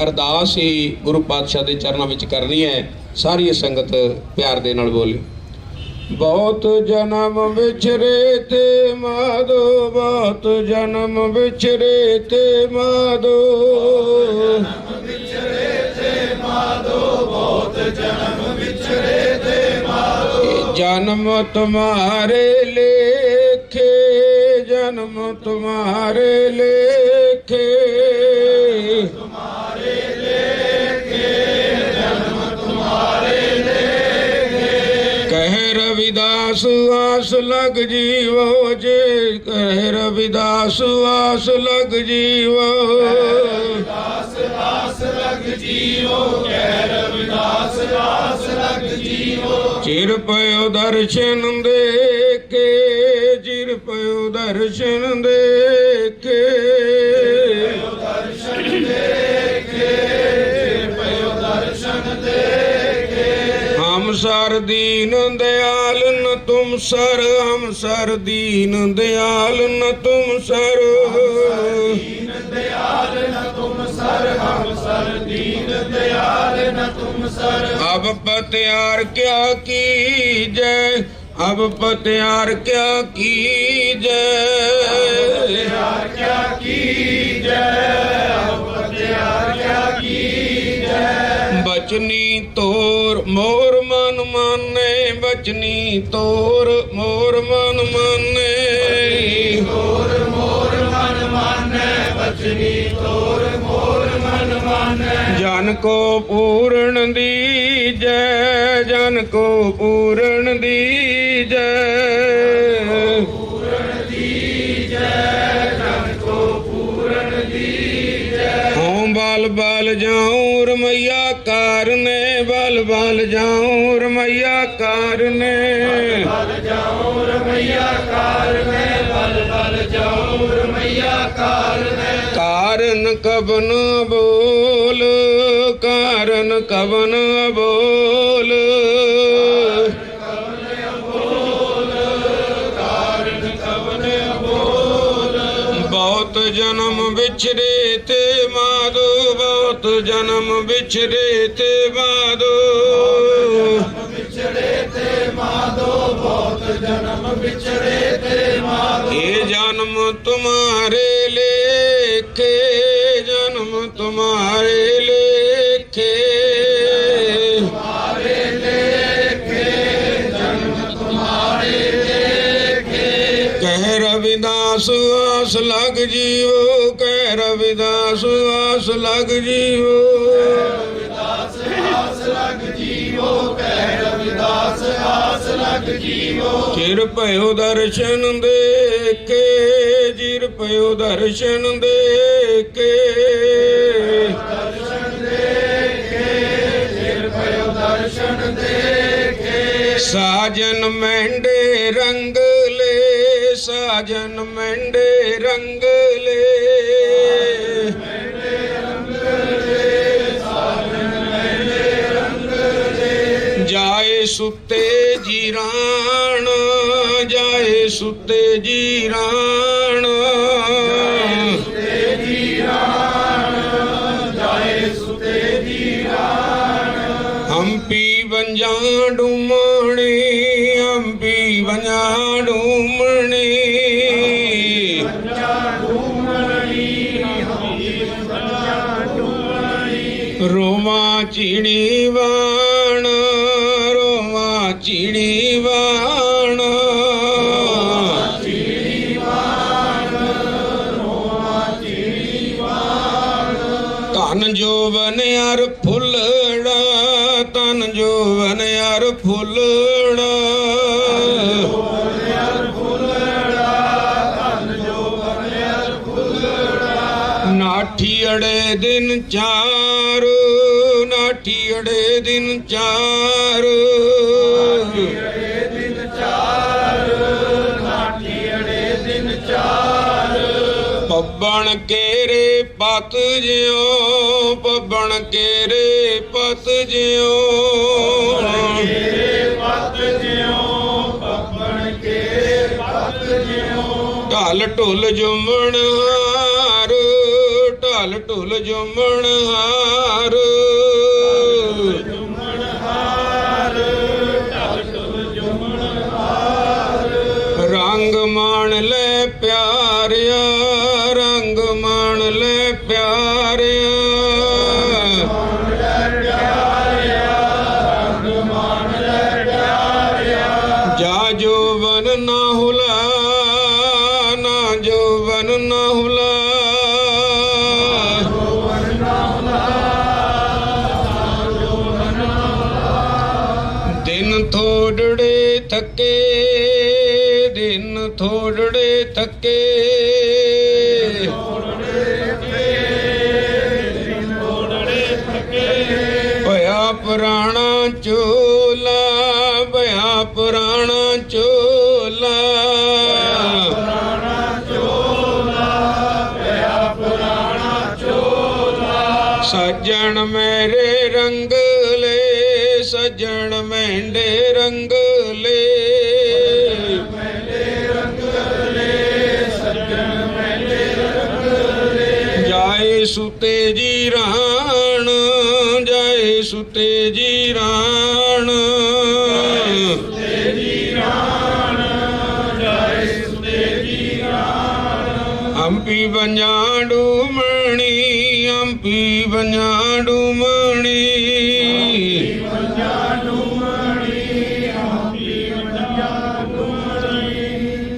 ਅਰਦਾਸ ਹੀ ਗੁਰੂ ਪਾਤਸ਼ਾਹ ਦੇ ਚਰਨਾਂ ਵਿੱਚ ਕਰਨੀ ਹੈ। ਸਾਰੀ ਸੰਗਤ ਪਿਆਰ ਦੇ ਨਾਲ ਬੋਲਿਓ। ਬਹੁਤ ਜਨਮ ਵਿਛਰੇ ਤੇ ਮਾਧੋ, ਬਹੁਤ ਜਨਮ ਵਿਛਰੇ ਤੇ ਮਾਧੋ, जन्म तुम्हारे लेखे, जन्म तुम्हारे लेखे, तुम्हारे लेखे, जन्म तुम्हारे लेखे। कह रविदास आस लग जीवो जे, कह रविदास आस लग जीवो, आस लग जीवो, कह रविदास आस लग जीवो। चिर पयो दर्शन देखे, चिर पयो दर्शन देखे, दर्शन देखे, चिर पयो दर्शन देखे। हम सर दीन दयाल न तुम सर, हम सर दीन दयाल न तुम सर, दीन दयाल न तुम सर, हम सर दीन दयाल न तुम सर। अब पत्यार क्या की जय, अब पत्यार क्या की जय, क्या की जय, अब पत्यार क्या की जय। बचनी तोर मोर मन माने, बचनी तोर मोर मन माने, तोर मोर मन माने, बचनी तोर मोर मन माने। जन को पूर्ण दीजै, जन को पूर्ण दीजै, पूर्ण दीजै, जन को पूर्ण दीजै। हों बल बल जाऊं रमैया कारने, बल बल जाऊं रमैया कारने, बल जाऊं रमैया कारने, बल बल जाऊं रमैया कारने। कारण कबन बोल, कारण कबन बोल, कारण कबन बोल। बहुत जन्म बिछरे ते माधो, बहुत जन्म बिछरे ते माधो, बिछड़े ते माधो, बहुत जन्म बिछड़े ते माधो। ये जन्म तुम्हारे लेखे, जन्म तुम्हारे लेखे, तुम्हारे लेखे, जन्म तुम्हारे लेखे। कह रविदास आस लग जीवो, कह रविदास आस लग जीवो, रविदास आस लग जीवो, कह रविदास आस लग जीवो। चिर पयो दर्शन देखे, चिर पयो दर्शन देखे, दर्शन देखे, चिर पयो दर्शन देखे। साजन मेंढे रंग ले, साजन मेंढे रंग ले, ਸੁੱਤੇ ਜੀਰਾਣ, ਜਾਏ ਸੁੱਤੇ ਜੀਰਾਣ, ਹੰਪੀ ਬੰਜਾਂ ਡੂਮਣੀ, ਹੰਪੀ ਬੰਜਾਂ ਡੂਮਣੀ, ਰੋਮਾ ਚੀਣੀ ਵਾਣ, ਰੋਮਾ ਚੀਣੀ ਵਾਣ, ਧਨ ਜੋਵਨ ਅਰ ਫੁੱਲੜਾ, ਧਨ ਜੋਵਨ ਅਰ ਫੁੱਲੜਾ, ਨਾਠੀ ਅੜੇ ਦਿਨ ਚਾਰ, ਨਾਠੀ ਅੜੇ ਦਿਨ ਚਾਰ, ਪੱਬਣ ਕੇਰੇ ਪਤ ਜਿਉ, ਪੱਬਣ ਕੇਰੇ ਪਤ ਜਿਉ, ਢਲ ਢੁਲ ਜੁਮਣ ਹਾਰ, ਢਲ ਢੁਲ ਜੁਮਣ ਹਾਰ, ਰੰਗ ਮਾਣ ਲੈ ਪਿਆਰਿਆ, ਰੰਗ ਮਾਣ ਲੈ ਪਿਆਰਿਆ, ਜਾ ਜੋਵਨ ਨਾ ਹੁਲਾ, ਨਾ ਜੋਵਨ ਨਾ ਹੁਲਾ, ਦਿਨ ਥੋੜੜੇ ਥੱਕੇ, ਦਿਨ ਥੋੜੜੇ ਥੱਕੇ, ਭਇਆ ਪੁਰਾਣਾ ਚੋਲਾ, ਭਇਆ ਪੁਰਾਣਾ ਚੋਲਾ, ਸੱਜਣ ਮੇਰੇ ਰੰਗਲੇ, ਸੱਜਣ ਮਹਿੰਡੇ ਰੰਗਲੇ, ਜਾਏ ਸੁਤੇ ਜੀਰਾਣ, ਜਾਏ ਸੁਤੇ ਜੀਰਾਣ, ਹੰਪੀ ਬੰਜਾਂ ਡੂਮਣੀ, ਹੰਪੀ ਬੰਜਾਂ ਡੂਮਣੀ,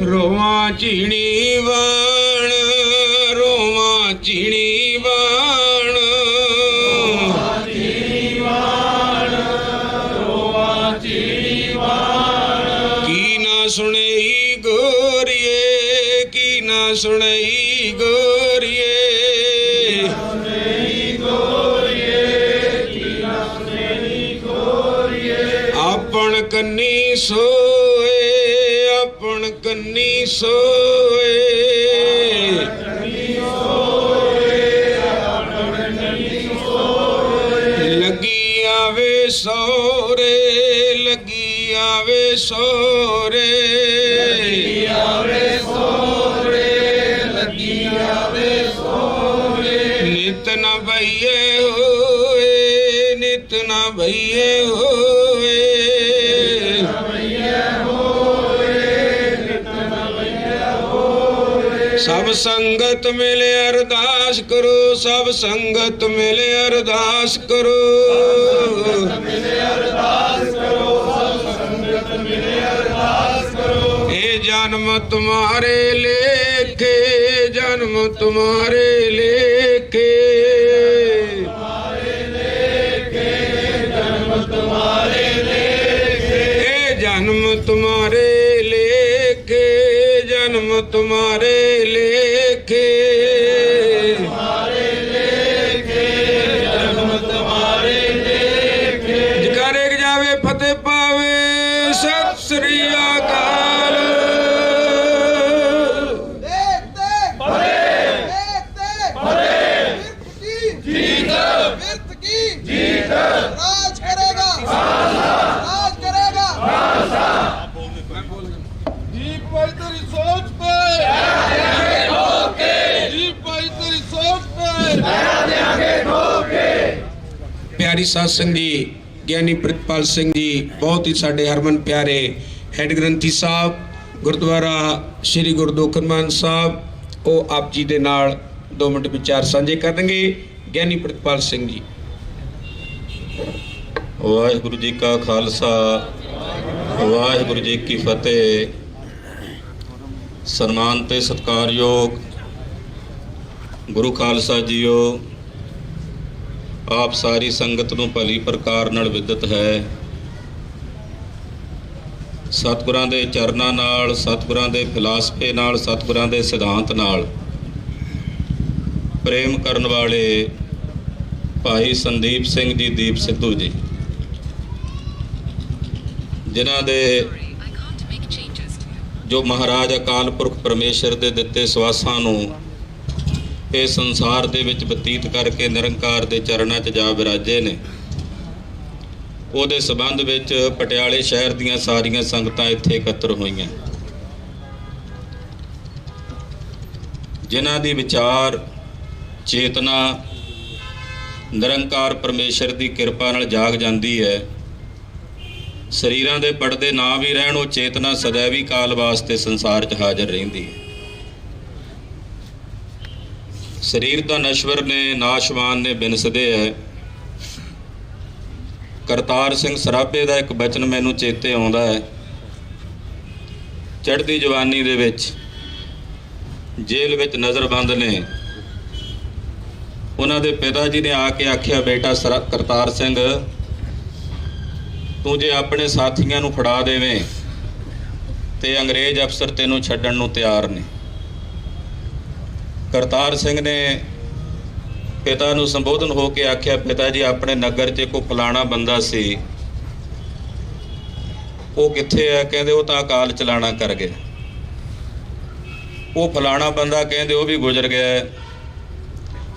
ਰੋਵਾਂ ਝੀਣੀ ਵਾਣ, ਰੋਵਾਂ ਝੀਣੀ ਵਾਣ, ਕੀ ਨਾ ਸੁਣਈ ਗੋਰੀਏ, ਕੀ ਨਾ ਸੁਣਈ ਗੋਰੀਏ, ਆਪਣ ਕੰਨੀ ਸੋਏ, ਆਪਣ ਕੰਨੀ ਸੋਏ, ਲੱਗੀ ਆਵੇ ਸੋਰੇ, ਲੱਗੀ ਆਵੇ ਸੋਰੇ, ਨਿਤ ਨਾ ਬਈਏ ਹੋਏ, ਨਿਤ ਨਾ ਬਈਏ ਹੋਏ, ਸਭ ਸੰਗਤ ਮਿਲ ਅਰਦਾਸ ਕਰੋ, ਸਭ ਸੰਗਤ ਮਿਲ ਅਰਦਾਸ ਕਰੋ, ਇਹ ਜਨਮ ਤੁਮਾਰੇ ਲੇਖੇ, ਜਨਮ ਤੁਮਾਰੇ ਲੇਖੇ, ਇਹ ਜਨਮ ਤੁਮਾਰੇ ਲੇਖੇ, ਜਨਮ ਤੁਮਾਰੇ ਲੇਖੇ, ਜਕਾਰੇ ਜਾਵੇ ਫਤਿਹ ਪਾਵੇ, ਸਤਿ ਸ੍ਰੀ ਅਕਾਲ। राज करेगा, राज करेगा। ਪਿਆਰੀ ਸਾਧ ਸੰਗਤ ਜੀ, ਗਿਆਨੀ ਪ੍ਰਿਤਪਾਲ ਸਿੰਘ ਜੀ, ਬਹੁਤ ਹੀ ਸਾਡੇ ਹਰਮਨ ਪਿਆਰੇ ਹੈਡ ਗ੍ਰੰਥੀ ਸਾਹਿਬ ਗੁਰਦੁਆਰਾ ਸ੍ਰੀ ਗੁਰੂ ਦੋਖਨਮਾਨ ਸਾਹਿਬ, ਉਹ ਆਪ ਜੀ ਦੇ ਨਾਲ 2 ਮਿੰਟ ਵਿਚਾਰ ਸਾਂਝੇ ਕਰਨਗੇ। ਗਿਆਨੀ ਪ੍ਰਿਤਪਾਲ ਸਿੰਘ ਜੀ। ਵਾਹਿਗੁਰੂ ਜੀ ਕਾ ਖਾਲਸਾ, ਵਾਹਿਗੁਰੂ ਜੀ ਕੀ ਫਤਿਹ। ਸਨਮਾਨ ਤੇ ਸਤਿਕਾਰਯੋਗ ਗੁਰੂ ਖਾਲਸਾ ਜੀਓ, ਆਪ ਸਾਰੀ ਸੰਗਤ ਨੂੰ ਭਲੀ ਪ੍ਰਕਾਰ ਨਾਲ ਵਿਦਿਤ ਹੈ। ਸਤਿਗੁਰਾਂ ਦੇ ਚਰਨਾਂ ਨਾਲ, ਸਤਿਗੁਰਾਂ ਦੇ ਫਿਲਾਸਫੇ ਨਾਲ, ਸਤਿਗੁਰਾਂ ਦੇ ਸਿਧਾਂਤ ਨਾਲ ਪ੍ਰੇਮ ਕਰਨ ਵਾਲੇ ਭਾਈ ਸੰਦੀਪ ਸਿੰਘ ਜੀ, ਦੀਪ ਸਿੱਧੂ ਜੀ, ਜਿਨ੍ਹਾਂ ਦੇ ਜੋ ਮਹਾਰਾਜ ਅਕਾਲ ਪੁਰਖ ਪਰਮੇਸ਼ਰ ਦੇ ਦਿੱਤੇ ਸਵਾਸਾਂ ਨੂੰ ਇਹ ਸੰਸਾਰ ਦੇ ਵਿੱਚ ਬਤੀਤ ਕਰਕੇ ਨਿਰੰਕਾਰ ਦੇ ਚਰਨਾਂ 'ਚ ਜਾ ਵਿਰਾਜੇ ਨੇ, ਉਹਦੇ ਸੰਬੰਧ ਵਿੱਚ ਪਟਿਆਲੇ ਸ਼ਹਿਰ ਦੀਆਂ ਸਾਰੀਆਂ ਸੰਗਤਾਂ ਇੱਥੇ ਇਕੱਤਰ ਹੋਈਆਂ, ਜਿਨ੍ਹਾਂ ਦੀ ਵਿਚਾਰ ਚੇਤਨਾ ਨਿਰੰਕਾਰ ਪਰਮੇਸ਼ਰ ਦੀ ਕਿਰਪਾ ਨਾਲ ਜਾਗ ਜਾਂਦੀ ਹੈ। ਸਰੀਰਾਂ ਦੇ ਪਰਦੇ ਨਾ ਵੀ ਰਹਿਣ, ਉਹ ਚੇਤਨਾ ਸदैवी ਕਾਲ ਵਾਸਤੇ ਸੰਸਾਰ 'ਚ ਹਾਜ਼ਰ ਰਹਿੰਦੀ ਹੈ। ਸਰੀਰ ਤਾਂ ਨਸ਼ਵਰ ਨੇ, ਨਾਸ਼ਵਾਨ ਨੇ, ਬਿਨਸਦੇ ਹੈ। ਕਰਤਾਰ ਸਿੰਘ ਸਰਾਭੇ ਦਾ ਇੱਕ ਬਚਨ ਮੈਨੂੰ ਚੇਤੇ ਆਉਂਦਾ ਹੈ। ਚੜ੍ਹਦੀ ਜਵਾਨੀ ਦੇ ਵਿੱਚ ਜੇਲ੍ਹ ਵਿੱਚ ਨਜ਼ਰਬੰਦ ਨੇ, ਉਹਨਾਂ ਦੇ ਪਿਤਾ ਜੀ ਨੇ ਆ ਕੇ ਆਖਿਆ, ਬੇਟਾ ਕਰਤਾਰ ਸਿੰਘ, ਤੂੰ ਜੇ ਆਪਣੇ ਸਾਥੀਆਂ ਨੂੰ ਫੜਾ ਦੇਵੇਂ ਤੇ ਅੰਗਰੇਜ਼ ਅਫਸਰ ਤੈਨੂੰ ਛੱਡਣ ਨੂੰ ਤਿਆਰ ਨੇ। ਕਰਤਾਰ ਸਿੰਘ ਨੇ ਪਿਤਾ ਨੂੰ ਸੰਬੋਧਨ ਹੋ ਕੇ ਆਖਿਆ, ਪਿਤਾ ਜੀ, ਆਪਣੇ ਨਗਰ 'ਚ ਕੋਈ ਫਲਾਣਾ ਬੰਦਾ ਸੀ, ਉਹ ਕਿੱਥੇ ਹੈ? ਕਹਿੰਦੇ ਉਹ ਤਾਂ ਅਕਾਲ ਚਲਾਣਾ ਕਰ ਗਿਆ। ਉਹ ਫਲਾਣਾ ਬੰਦਾ ਕਹਿੰਦੇ ਉਹ ਵੀ ਗੁਜ਼ਰ ਗਿਆ।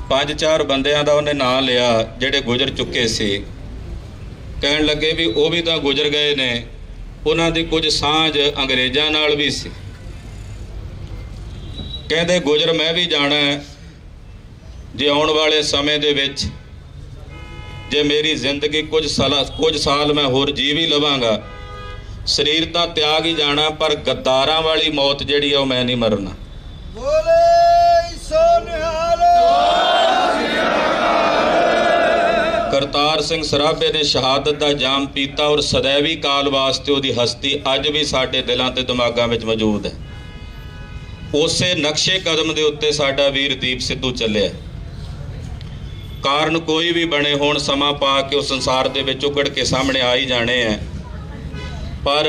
5-4 ਬੰਦਿਆਂ ਦਾ ਉਹਨੇ ਨਾਂ ਲਿਆ ਜਿਹੜੇ ਗੁਜ਼ਰ ਚੁੱਕੇ ਸੀ। ਕਹਿਣ ਲੱਗੇ ਵੀ ਉਹ ਵੀ ਤਾਂ ਗੁਜ਼ਰ ਗਏ ਨੇ, ਉਹਨਾਂ ਦੀ ਕੁਝ ਸਾਂਝ ਅੰਗਰੇਜ਼ਾਂ ਨਾਲ ਵੀ ਸੀ। ਕਹਿੰਦੇ ਗੁਜ਼ਰ ਮੈਂ ਵੀ ਜਾਣਾ, ਜੇ ਆਉਣ ਵਾਲੇ ਸਮੇਂ ਦੇ ਵਿੱਚ ਜੇ ਮੇਰੀ ਜ਼ਿੰਦਗੀ ਕੁਝ ਸਾਲ ਮੈਂ ਹੋਰ ਜੀ ਵੀ ਲਵਾਂਗਾ, ਸਰੀਰ ਤਾਂ ਤਿਆਗ ਹੀ ਜਾਣਾ, ਪਰ ਗੱਦਾਰਾਂ ਵਾਲੀ ਮੌਤ ਜਿਹੜੀ ਆ ਉਹ ਮੈਂ ਨਹੀਂ ਮਰਨਾ। ਕਰਤਾਰ ਸਿੰਘ ਸਰਾਭੇ ਨੇ ਸ਼ਹਾਦਤ ਦਾ ਜਾਮ ਪੀਤਾ, ਔਰ ਸदैवी ਕਾਲ ਵਾਸਤੇ ਉਹਦੀ ਹਸਤੀ ਅੱਜ ਵੀ ਸਾਡੇ ਦਿਲਾਂ ਤੇ ਦਿਮਾਗਾਂ ਵਿੱਚ ਮੌਜੂਦ ਹੈ। ਉਸੇ ਨਕਸ਼ੇ ਕਦਮ ਦੇ ਉੱਤੇ ਸਾਡਾ ਵੀਰ ਦੀਪ ਸਿੱਧੂ ਚੱਲਿਆ। ਕਾਰਨ ਕੋਈ ਵੀ ਬਣੇ ਹੋਣ, ਸਮਾਂ ਪਾ ਕੇ ਉਹ ਸੰਸਾਰ ਦੇ ਵਿੱਚ ਉਗੜ ਕੇ ਸਾਹਮਣੇ ਆ ਹੀ ਜਾਣੇ ਹੈ। ਪਰ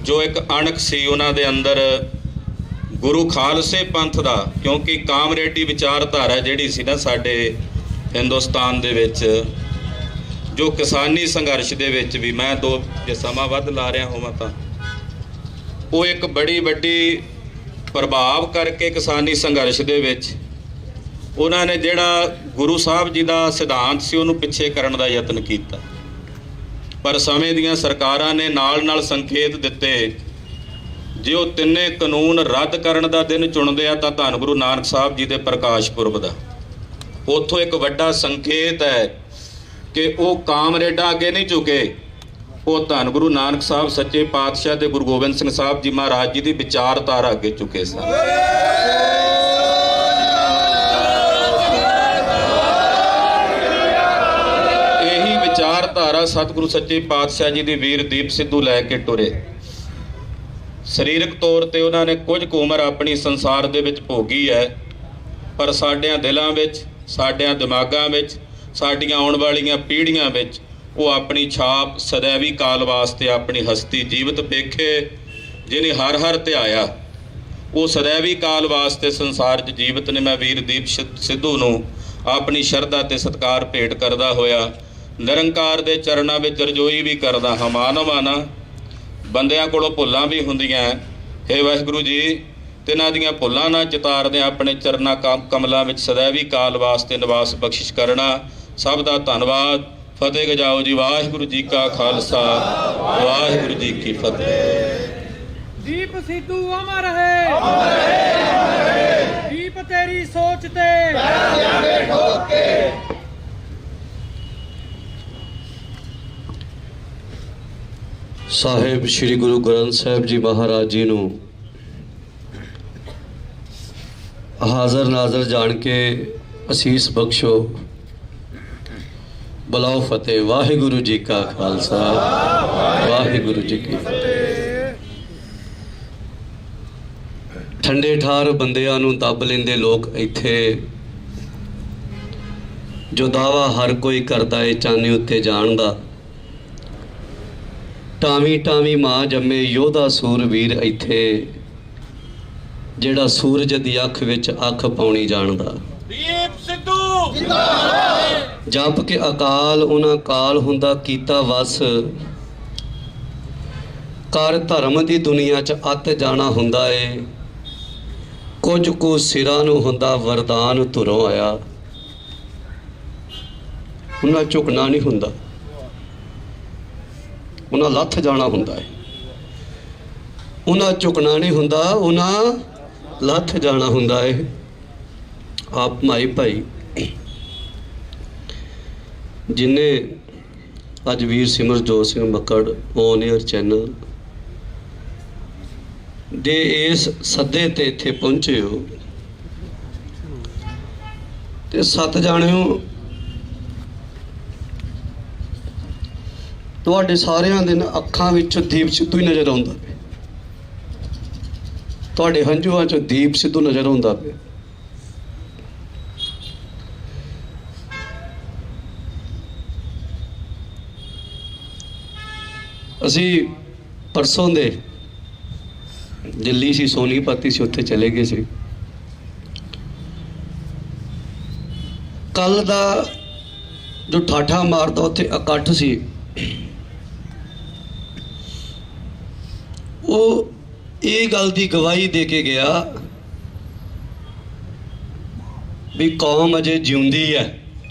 ਜੋ ਇੱਕ ਅਣਖ ਸੀ ਉਹਨਾਂ ਦੇ ਅੰਦਰ ਗੁਰੂ ਖਾਲਸੇ ਪੰਥ ਦਾ, ਕਿਉਂਕਿ ਕਾਮਰੇਡੀ ਵਿਚਾਰਧਾਰਾ ਜਿਹੜੀ ਸੀ ਨਾ ਸਾਡੇ ਹਿੰਦੁਸਤਾਨ ਦੇ ਵਿੱਚ, ਜੋ ਕਿਸਾਨੀ ਸੰਘਰਸ਼ ਦੇ ਵਿੱਚ ਵੀ, ਮੈਂ ਜੇ ਸਮਾਂ ਵੱਧ ਲਾ ਰਿਹਾ ਹੋਵਾਂ ਤਾਂ ਉਹ ਇੱਕ ਬੜੀ ਵੱਡੀ ਪ੍ਰਭਾਵ ਕਰਕੇ ਕਿਸਾਨੀ ਸੰਘਰਸ਼ ਦੇ ਵਿੱਚ ਉਹਨਾਂ ਨੇ ਜਿਹੜਾ ਗੁਰੂ ਸਾਹਿਬ ਜੀ ਦਾ ਸਿਧਾਂਤ ਸੀ ਉਹਨੂੰ ਪਿੱਛੇ ਕਰਨ ਦਾ ਯਤਨ ਕੀਤਾ। ਪਰ ਸਮੇਂ ਦੀਆਂ ਸਰਕਾਰਾਂ ਨੇ ਨਾਲ ਸੰਕੇਤ ਦਿੱਤੇ, ਜੇ ਉਹ ਤਿੰਨੇ ਕਾਨੂੰਨ ਰੱਦ ਕਰਨ ਦਾ ਦਿਨ ਚੁਣਦੇ ਆ ਤਾਂ ਧੰਨ ਗੁਰੂ ਨਾਨਕ ਸਾਹਿਬ ਜੀ ਦੇ ਪ੍ਰਕਾਸ਼ ਪੁਰਬ ਦਾ। ਉੱਥੋਂ ਇੱਕ ਵੱਡਾ ਸੰਕੇਤ ਹੈ ਕਿ ਉਹ ਕਾਮਰੇਡਾਂ ਅੱਗੇ ਨਹੀਂ ਝੁਕੇ, ਉਹ ਧੰਨ ਗੁਰੂ ਨਾਨਕ ਸਾਹਿਬ ਸੱਚੇ ਪਾਤਸ਼ਾਹ ਤੇ ਗੁਰੂ ਗੋਬਿੰਦ ਸਿੰਘ ਸਾਹਿਬ ਜੀ ਮਹਾਰਾਜ ਜੀ ਦੀ ਵਿਚਾਰਧਾਰਾ ਅੱਗੇ ਝੁਕੇ ਸਨ। ਇਹੀ ਵਿਚਾਰਧਾਰਾ ਸਤਿਗੁਰੂ ਸੱਚੇ ਪਾਤਸ਼ਾਹ ਜੀ ਦੀ ਵੀਰ ਦੀਪ ਸਿੱਧੂ ਲੈ ਕੇ ਟੁਰੇ। ਸਰੀਰਕ ਤੌਰ ਤੇ ਉਹਨਾਂ ਨੇ ਕੁਝ ਕੁ ਉਮਰ ਆਪਣੀ ਸੰਸਾਰ ਦੇ ਵਿੱਚ ਭੋਗੀ ਹੈ, ਪਰ ਸਾਡਿਆਂ ਦਿਲਾਂ ਵਿੱਚ, ਸਾਡਿਆਂ ਦਿਮਾਗਾਂ ਵਿੱਚ, ਸਾਡੀਆਂ ਆਉਣ ਵਾਲੀਆਂ ਪੀੜ੍ਹੀਆਂ ਵਿੱਚ ਉਹ ਆਪਣੀ ਛਾਪ ਸदैवी ਕਾਲ ਵਾਸਤੇ ਆਪਣੀ ਹਸਤੀ ਜੀਵਤ ਵੇਖੇ, ਜਿਹਨੇ ਹਰ ਧਿਆਇਆ। ਉਹ ਸदैवी ਕਾਲ ਵਾਸਤੇ ਸੰਸਾਰ 'ਚ ਜੀਵਤ ਨੇ। ਮੈਂ ਵੀਰ ਦੀਪ ਸਿੱਧੂ ਨੂੰ ਆਪਣੀ ਸ਼ਰਧਾ ਤੇ ਸਤਿਕਾਰ ਭੇਟ ਕਰਦਾ ਹੋਇਆ ਨਿਰੰਕਾਰ ਦੇ ਚਰਨਾਂ ਵਿੱਚ ਰਜੋਈ ਵੀ ਕਰਦਾ ਹਾਂ। ਮਾਨਵਾਨਾ ਬੰਦਿਆਂ ਕੋਲੋਂ ਭੁੱਲਾਂ ਵੀ ਹੁੰਦੀਆਂ, ਹੇ ਵਾਹਿਗੁਰੂ ਜੀ, ਤਿਨਾਂ ਦੀਆਂ ਭੁੱਲਾਂ ਨਾ ਚਿਤਾਰਦੇ ਆਪਣੇ ਚਰਨਾਂ ਕਮਲਾਂ ਵਿੱਚ ਸदैवी ਕਾਲ ਵਾਸਤੇ ਨਿਵਾਸ ਬਖਸ਼ਿਸ਼ ਕਰਨਾ। ਸਭ ਦਾ ਧੰਨਵਾਦ। ਫਤਿਹ ਗਜਾਓ ਜੀ। ਵਾਹਿਗੁਰੂ ਜੀ ਕਾ ਖਾਲਸਾ, ਵਾਹਿਗੁਰੂ ਜੀ ਕੀ ਫਤਿਹ। ਦੀਪ ਸਿੱਧੂ ਅਮਰ ਹੈ, ਅਮਰ ਹੈ, ਅਮਰ ਹੈ। ਦੀਪ ਤੇਰੀ ਸੋਚ ਤੇ ਪੈਰਾਂ ਦੇ ਠੋਕ ਕੇ। ਸਾਹਿਬ ਸ੍ਰੀ ਗੁਰੂ ਗ੍ਰੰਥ ਸਾਹਿਬ ਜੀ ਮਹਾਰਾਜ ਜੀ ਨੂੰ ਹਾਜ਼ਰ ਨਾਜ਼ਰ ਜਾਣ ਕੇ ਅਸੀਸ ਬਖਸ਼ੋ। ਬੁਲਾਓ ਫਤਿਹ। ਵਾਹਿਗੁਰੂ ਜੀ ਕਾ ਖਾਲਸਾ, ਵਾਹਿਗੁਰੂ ਜੀ ਕੀ ਫਤਿਹ। ਠੰਡੇ ਠਾਰ ਬੰਦਿਆਂ ਨੂੰ ਦੱਬ ਲੈਂਦੇ ਲੋਕ ਇੱਥੇ, ਜੋ ਦਾਵਾ ਹਰ ਕੋਈ ਕਰਦਾ ਏ ਚਾਨੇ ਉੱਤੇ ਜਾਣ ਦਾ। ਟਾਵੀਂ ਟਾਵੀਂ ਮਾਂ ਜੰਮੇ ਯੋਧਾ ਸੂਰਵੀਰ ਇੱਥੇ, ਜਿਹੜਾ ਸੂਰਜ ਦੀ ਅੱਖ ਵਿੱਚ ਅੱਖ ਪਾਉਣੀ ਜਾਣਦਾ। ਦੀਪ ਸਿੱਧੂ ਜਿੰਦਾਬਾਦ। ਜਪ ਕੇ ਅਕਾਲ ਉਹਨਾਂ ਕਾਲ ਹੁੰਦਾ ਕੀਤਾ ਵਸ, ਕਰ ਧਰਮ ਦੀ ਦੁਨੀਆ 'ਚ ਅੱਤ ਜਾਣਾ ਹੁੰਦਾ ਏ। ਕੁਝ ਕੁ ਸਿਰਾਂ ਨੂੰ ਹੁੰਦਾ ਵਰਦਾਨ ਧੁਰੋਂ ਆਇਆ, ਉਹਨਾਂ ਝੁਕਣਾ ਨਹੀਂ ਹੁੰਦਾ, ਉਹਨਾਂ ਲੱਥ ਜਾਣਾ ਹੁੰਦਾ ਹੈ। ਉਹਨਾਂ ਝੁਕਣਾ ਨਹੀਂ ਹੁੰਦਾ, ਉਹਨਾਂ ਲੱਥ ਜਾਣਾ ਹੁੰਦਾ ਹੈ। ਆਪ ਮਾਈ ਭਾਈ ਜਿਨੇ ਅੱਜ ਵੀਰ Simarjot Singh Makkar on air channel ਦੇ ਇਸ ਸੱਦੇ ਤੇ ਇੱਥੇ ਪਹੁੰਚੇ ਹੋ, ਤੇ 7 ਜਾਣਿਓ ਤੁਹਾਡੇ ਸਾਰਿਆਂ ਦੇ ਅੱਖਾਂ ਵਿੱਚ ਦੀਪ ਸਿੱਧੂ ਹੀ ਨਜ਼ਰ ਆਉਂਦਾ ਪਿਆ, ਤੁਹਾਡੇ ਹੰਝੂਆਂ 'ਚ ਦੀਪ ਸਿੱਧੂ ਨਜ਼ਰ ਆਉਂਦਾ ਪਿਆ। ਅਸੀਂ ਪਰਸੋਂ ਦੇ ਦਿੱਲੀ ਸੀ, ਸੋਨੀਪਤ ਸੀ, ਉੱਥੇ ਚਲੇ ਗਏ ਸੀ। ਕੱਲ ਦਾ ਜੋ ਠਾਠਾ ਮਾਰਦਾ ਉੱਥੇ ਇਕੱਠ ਸੀ, ਉਹ ਇਹ ਗੱਲ ਦੀ ਗਵਾਹੀ ਦੇ ਕੇ ਗਿਆ ਵੀ ਕੌਮ ਅਜੇ ਜਿਉਂਦੀ ਹੈ,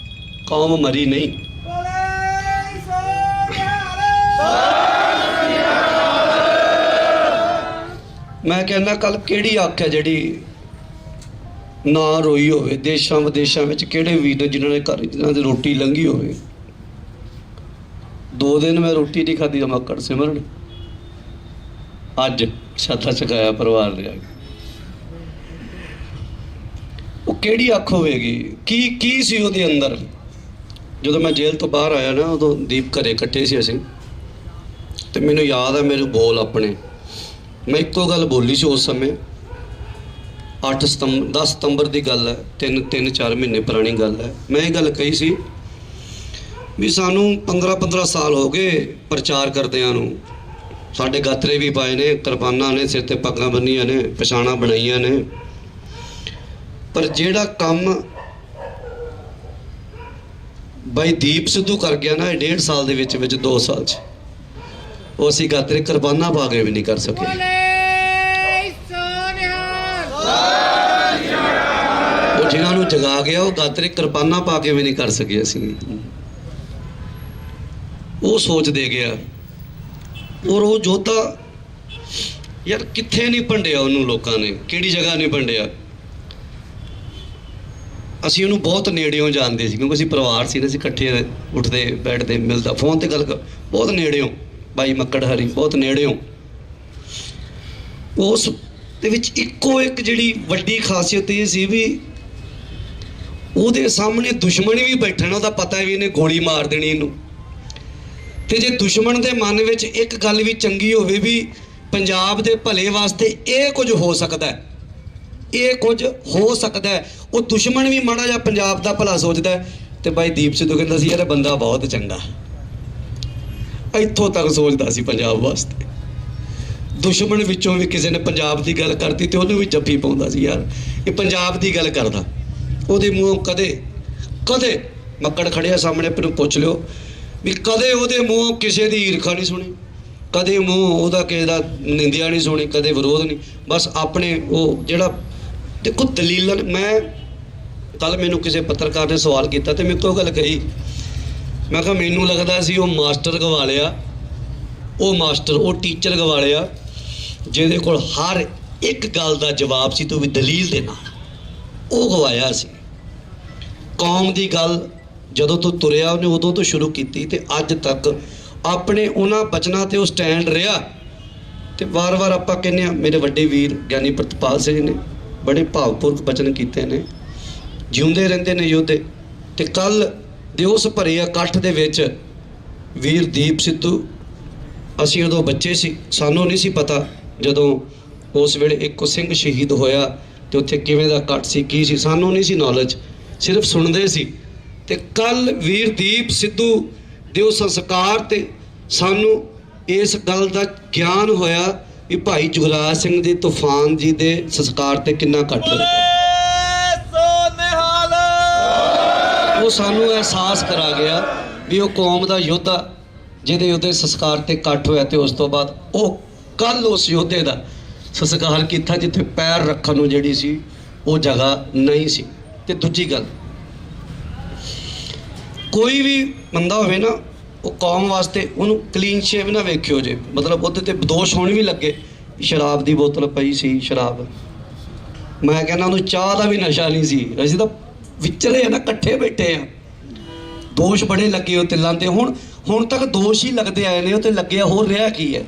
ਕੌਮ ਮਰੀ ਨਹੀਂ। ਮੈਂ ਕਹਿੰਦਾ ਕੱਲ ਕਿਹੜੀ ਅੱਖ ਹੈ ਜਿਹੜੀ ਨਾ ਰੋਈ ਹੋਵੇ? ਦੇਸ਼ਾਂ ਵਿਦੇਸ਼ਾਂ ਵਿੱਚ ਕਿਹੜੇ ਵੀਰ ਨੇ ਜਿਨ੍ਹਾਂ ਨੇ ਘਰ ਜਿਨ੍ਹਾਂ ਦੀ ਰੋਟੀ ਲੰਘੀ ਹੋਵੇ? 2 ਦਿਨ ਮੈਂ ਰੋਟੀ ਨਹੀਂ ਖਾਧੀ ਮੱਕੜ ਸਿਮਰਨ, ਅੱਜ ਛੱਤਾ ਚਕਾਇਆ ਪਰਿਵਾਰ ਦੇ ਆ ਕੇ। ਉਹ ਕਿਹੜੀ ਅੱਖ ਹੋਵੇਗੀ? ਕੀ ਸੀ ਉਹਦੇ ਅੰਦਰ? ਜਦੋਂ ਮੈਂ ਜੇਲ੍ਹ ਤੋਂ ਬਾਹਰ ਆਇਆ ਨਾ, ਉਦੋਂ ਦੀਪ ਘਰੇ ਇਕੱਠੇ ਸੀ ਅਸੀਂ, ਤੇ ਮੈਨੂੰ ਯਾਦ ਹੈ ਮੇਰੇ ਬੋਲ ਆਪਣੇ, ਮੈਂ ਇੱਕੋ ਗੱਲ ਬੋਲੀ ਸੀ ਉਸ ਸਮੇਂ। 10 ਸਤੰਬਰ ਦੀ ਗੱਲ ਹੈ, 3-4 ਮਹੀਨੇ ਪੁਰਾਣੀ ਗੱਲ ਹੈ। ਮੈਂ ਇਹ ਗੱਲ ਕਹੀ ਸੀ ਵੀ ਸਾਨੂੰ 15 ਸਾਲ ਹੋ ਗਏ ਪ੍ਰਚਾਰ ਕਰਦਿਆਂ ਨੂੰ। ਸਾਡੇ ਗਾਤਰੇ ਵੀ ਪਾਏ ਨੇ, ਕਿਰਪਾਨਾਂ ਨੇ, ਸਿਰ ਤੇ ਪੱਗਾਂ ਬੰਨੀਆਂ ਨੇ, ਪਛਾਣਾਂ ਬਣਾਈਆਂ ਨੇ, ਪਰ ਜਿਹੜਾ ਕੰਮ ਬਾਈ ਦੀਪ ਸਿੱਧੂ ਕਰ ਗਿਆ ਨਾ ਇਹ 1.5 ਸਾਲ ਦੇ ਵਿੱਚ 2 ਸਾਲ 'ਚ, ਉਹ ਅਸੀਂ ਗਾਤਰੇ ਕਿਰਪਾਨਾਂ ਪਾ ਕੇ ਵੀ ਨਹੀਂ ਕਰ ਸਕੇ। ਉਹ ਜਿਹਨਾਂ ਨੂੰ ਜਗਾ ਗਿਆ ਉਹ ਗਾਤਰੇ ਕਿਰਪਾਨਾਂ ਪਾ ਕੇ ਵੀ ਨਹੀਂ ਕਰ ਸਕੇ ਅਸੀਂ। ਉਹ ਸੋਚ ਦੇ ਗਿਆ, ਔਰ ਉਹ ਜੋਧਾ ਯਾਰ ਕਿੱਥੇ ਨਹੀਂ ਭੰਡਿਆ ਉਹਨੂੰ ਲੋਕਾਂ ਨੇ, ਕਿਹੜੀ ਜਗ੍ਹਾ ਨਹੀਂ ਭੰਡਿਆ। ਅਸੀਂ ਉਹਨੂੰ ਬਹੁਤ ਨੇੜਿਓਂ ਜਾਣਦੇ ਸੀ, ਕਿਉਂਕਿ ਅਸੀਂ ਪਰਿਵਾਰ ਸੀ ਨਾ, ਅਸੀਂ ਇਕੱਠੇ ਉੱਠਦੇ ਬੈਠਦੇ ਮਿਲਦਾ, ਫੋਨ ਤੇ ਗੱਲ ਬਹੁਤ ਨੇੜਿਓਂ। ਬਾਈ ਮੱਕੜ ਹਰੀ ਬਹੁਤ ਨੇੜਿਓਂ। ਉਸ ਦੇ ਵਿੱਚ ਇੱਕੋ ਇੱਕ ਜਿਹੜੀ ਵੱਡੀ ਖਾਸੀਅਤ ਇਹ ਸੀ ਵੀ ਉਹਦੇ ਸਾਹਮਣੇ ਦੁਸ਼ਮਣ ਵੀ ਬੈਠਣਾ, ਉਹਦਾ ਪਤਾ ਵੀ ਇਹਨੇ ਗੋਲੀ ਮਾਰ ਦੇਣੀ ਇਹਨੂੰ। ਤੇ ਜੇ ਦੁਸ਼ਮਣ ਦੇ ਮਨ ਵਿੱਚ ਇੱਕ ਗੱਲ ਵੀ ਚੰਗੀ ਹੋਵੇ ਵੀ ਪੰਜਾਬ ਦੇ ਭਲੇ ਵਾਸਤੇ ਇਹ ਕੁਝ ਹੋ ਸਕਦਾ ਹੈ, ਇਹ ਕੁਝ ਹੋ ਸਕਦਾ ਹੈ, ਉਹ ਦੁਸ਼ਮਣ ਵੀ ਮਾੜਾ ਜਿਹਾ ਪੰਜਾਬ ਦਾ ਭਲਾ ਸੋਚਦਾ। ਤੇ ਬਾਈ ਦੀਪ ਸਿੱਧੂ ਕਹਿੰਦਾ ਸੀ ਯਾਰ ਬੰਦਾ ਬਹੁਤ ਚੰਗਾ, ਇੱਥੋਂ ਤੱਕ ਸੋਚਦਾ ਸੀ ਪੰਜਾਬ ਵਾਸਤੇ। ਦੁਸ਼ਮਣ ਵਿੱਚੋਂ ਵੀ ਕਿਸੇ ਨੇ ਪੰਜਾਬ ਦੀ ਗੱਲ ਕਰਤੀ ਤੇ ਉਹਨੂੰ ਵੀ ਜੱਫੀ ਪਾਉਂਦਾ ਸੀ, ਯਾਰ ਇਹ ਪੰਜਾਬ ਦੀ ਗੱਲ ਕਰਦਾ। ਉਹਦੇ ਮੂੰਹੋਂ ਕਦੇ ਮੱਕੜ ਖੜਿਆ ਸਾਹਮਣੇ, ਪਰ ਪੁੱਛ ਲਿਓ ਵੀ ਕਦੇ ਉਹਦੇ ਮੂੰਹੋਂ ਕਿਸੇ ਦੀ ਈਰਖਾ ਨਹੀਂ ਸੁਣੀ, ਕਦੇ ਮੂੰਹ ਉਹਦਾ ਕਿਸੇ ਦਾ ਨਿੰਦਿਆ ਨਹੀਂ ਸੁਣੀ, ਕਦੇ ਵਿਰੋਧ ਨਹੀਂ। ਬਸ ਆਪਣੇ ਉਹ ਜਿਹੜਾ ਦੇਖੋ ਦਲੀਲਾਂ। ਮੈਂ ਕੱਲ ਮੈਨੂੰ ਕਿਸੇ ਪੱਤਰਕਾਰ ਨੇ ਸਵਾਲ ਕੀਤਾ ਤੇ ਮੇਰੇ ਤੋਂ ਗੱਲ ਕਹੀ, ਮੈਂ ਕਿਹਾ ਮੈਨੂੰ ਲੱਗਦਾ ਸੀ ਉਹ ਮਾਸਟਰ ਗਵਾ ਲਿਆ, ਉਹ ਟੀਚਰ ਗਵਾ ਲਿਆ ਜਿਹਦੇ ਕੋਲ ਹਰ ਇੱਕ ਗੱਲ ਦਾ ਜਵਾਬ ਸੀ ਤੇ ਵੀ ਦਲੀਲ ਦੇ ਨਾਲ, ਉਹ ਗਵਾਇਆ ਸੀ। ਕੌਮ ਦੀ ਗੱਲ ਜਦੋਂ ਤੋਂ ਤੁਰਿਆ ਉਹਨੇ ਉਦੋਂ ਤੋਂ ਸ਼ੁਰੂ ਕੀਤੀ ਤੇ ਅੱਜ ਤੱਕ ਆਪਣੇ ਉਹਨਾਂ ਬਚਨਾਂ ਤੇ ਉਹ ਸਟੈਂਡ ਰਿਹਾ। ਤੇ ਵਾਰ-ਵਾਰ ਆਪਾਂ ਕਹਿੰਦੇ ਆ, ਮੇਰੇ ਵੱਡੇ ਵੀਰ ਗਿਆਨੀ ਪ੍ਰਿਤਪਾਲ ਸਿੰਘ ਨੇ ਬੜੇ ਭਾਵਪੂਰਕ ਬਚਨ ਕੀਤੇ ਨੇ, ਜਿਉਂਦੇ ਰਹਿੰਦੇ ਨੇ ਯੋਧੇ। ਤੇ ਕੱਲ ਦੇ ਉਸ ਭਰੇ ਇਕੱਠ ਦੇ ਵਿੱਚ ਵੀਰ ਦੀਪ ਸਿੱਧੂ, ਅਸੀਂ ਉਦੋਂ ਬੱਚੇ ਸੀ, ਸਾਨੂੰ ਨਹੀਂ ਸੀ ਪਤਾ ਜਦੋਂ ਉਸ ਵੇਲੇ ਇੱਕੋ ਸਿੰਘ ਸ਼ਹੀਦ ਹੋਇਆ ਤੇ ਉੱਥੇ ਕਿਵੇਂ ਦਾ ਇਕੱਠ ਸੀ, ਕੀ ਸੀ, ਸਾਨੂੰ ਨਹੀਂ ਸੀ ਨੌਲੇਜ, ਸਿਰਫ ਸੁਣਦੇ ਸੀ। ਤੇ ਕੱਲ ਵੀਰ ਦੀਪ ਸਿੱਧੂ ਦੇ ਉਹ ਸੰਸਕਾਰ ਤੇ ਸਾਨੂੰ ਇਸ ਗੱਲ ਦਾ ਗਿਆਨ ਹੋਇਆ ਵੀ ਭਾਈ ਜੁਗਰਾਜ ਸਿੰਘ ਦੀ ਤੂਫਾਨ ਜੀ ਦੇ ਸੰਸਕਾਰ ਤੇ ਕਿੰਨਾ ਇਕੱਠ ਹੋਇਆ। ਉਹ ਸਾਨੂੰ ਅਹਿਸਾਸ ਕਰਾ ਗਿਆ ਵੀ ਉਹ ਕੌਮ ਦਾ ਯੋਧਾ ਜਿਹਦੇ ਉਹਦੇ ਸੰਸਕਾਰ ਤੇ ਇਕੱਠ ਹੋਇਆ। ਤੇ ਉਸ ਤੋਂ ਬਾਅਦ ਉਹ ਕੱਲ ਉਸ ਯੋਧੇ ਦਾ ਸੰਸਕਾਰ ਕੀਤਾ ਜਿੱਥੇ ਪੈਰ ਰੱਖਣ ਨੂੰ ਜਿਹੜੀ ਸੀ ਉਹ ਜਗ੍ਹਾ ਨਹੀਂ ਸੀ। ਤੇ ਦੂਜੀ ਗੱਲ, ਕੋਈ ਵੀ ਬੰਦਾ ਹੋਵੇ ਨਾ, ਉਹ ਕੌਮ ਵਾਸਤੇ ਉਹਨੂੰ ਕਲੀਨ ਸ਼ੇਵ ਨਾ ਵੇਖਿਓ ਜੇ, ਮਤਲਬ ਉਹਦੇ ਤੇ ਦੋਸ਼ ਹੋਣ ਵੀ ਲੱਗੇ, ਸ਼ਰਾਬ ਦੀ ਬੋਤਲ ਪਈ ਸੀ, ਸ਼ਰਾਬ, ਮੈਂ ਕਹਿੰਦਾ ਉਹਨੂੰ ਚਾਹ ਦਾ ਵੀ ਨਸ਼ਾ ਨਹੀਂ ਸੀ, ਅਸੀਂ ਤਾਂ ਵਿਚਲੇ ਆ ਨਾ, ਇਕੱਠੇ ਬੈਠੇ ਆ, ਦੋਸ਼ ਬੜੇ ਲੱਗੇ ਉਹ ਤੇ ਲਾਂਦੇ। ਹੁਣ ਤੱਕ ਦੋਸ਼ ਹੀ ਲੱਗਦੇ ਆਏ ਨੇ, ਉਹ ਤੇ ਲੱਗਿਆ ਹੋਰ ਰਿਹਾ ਕੀ ਹੈ।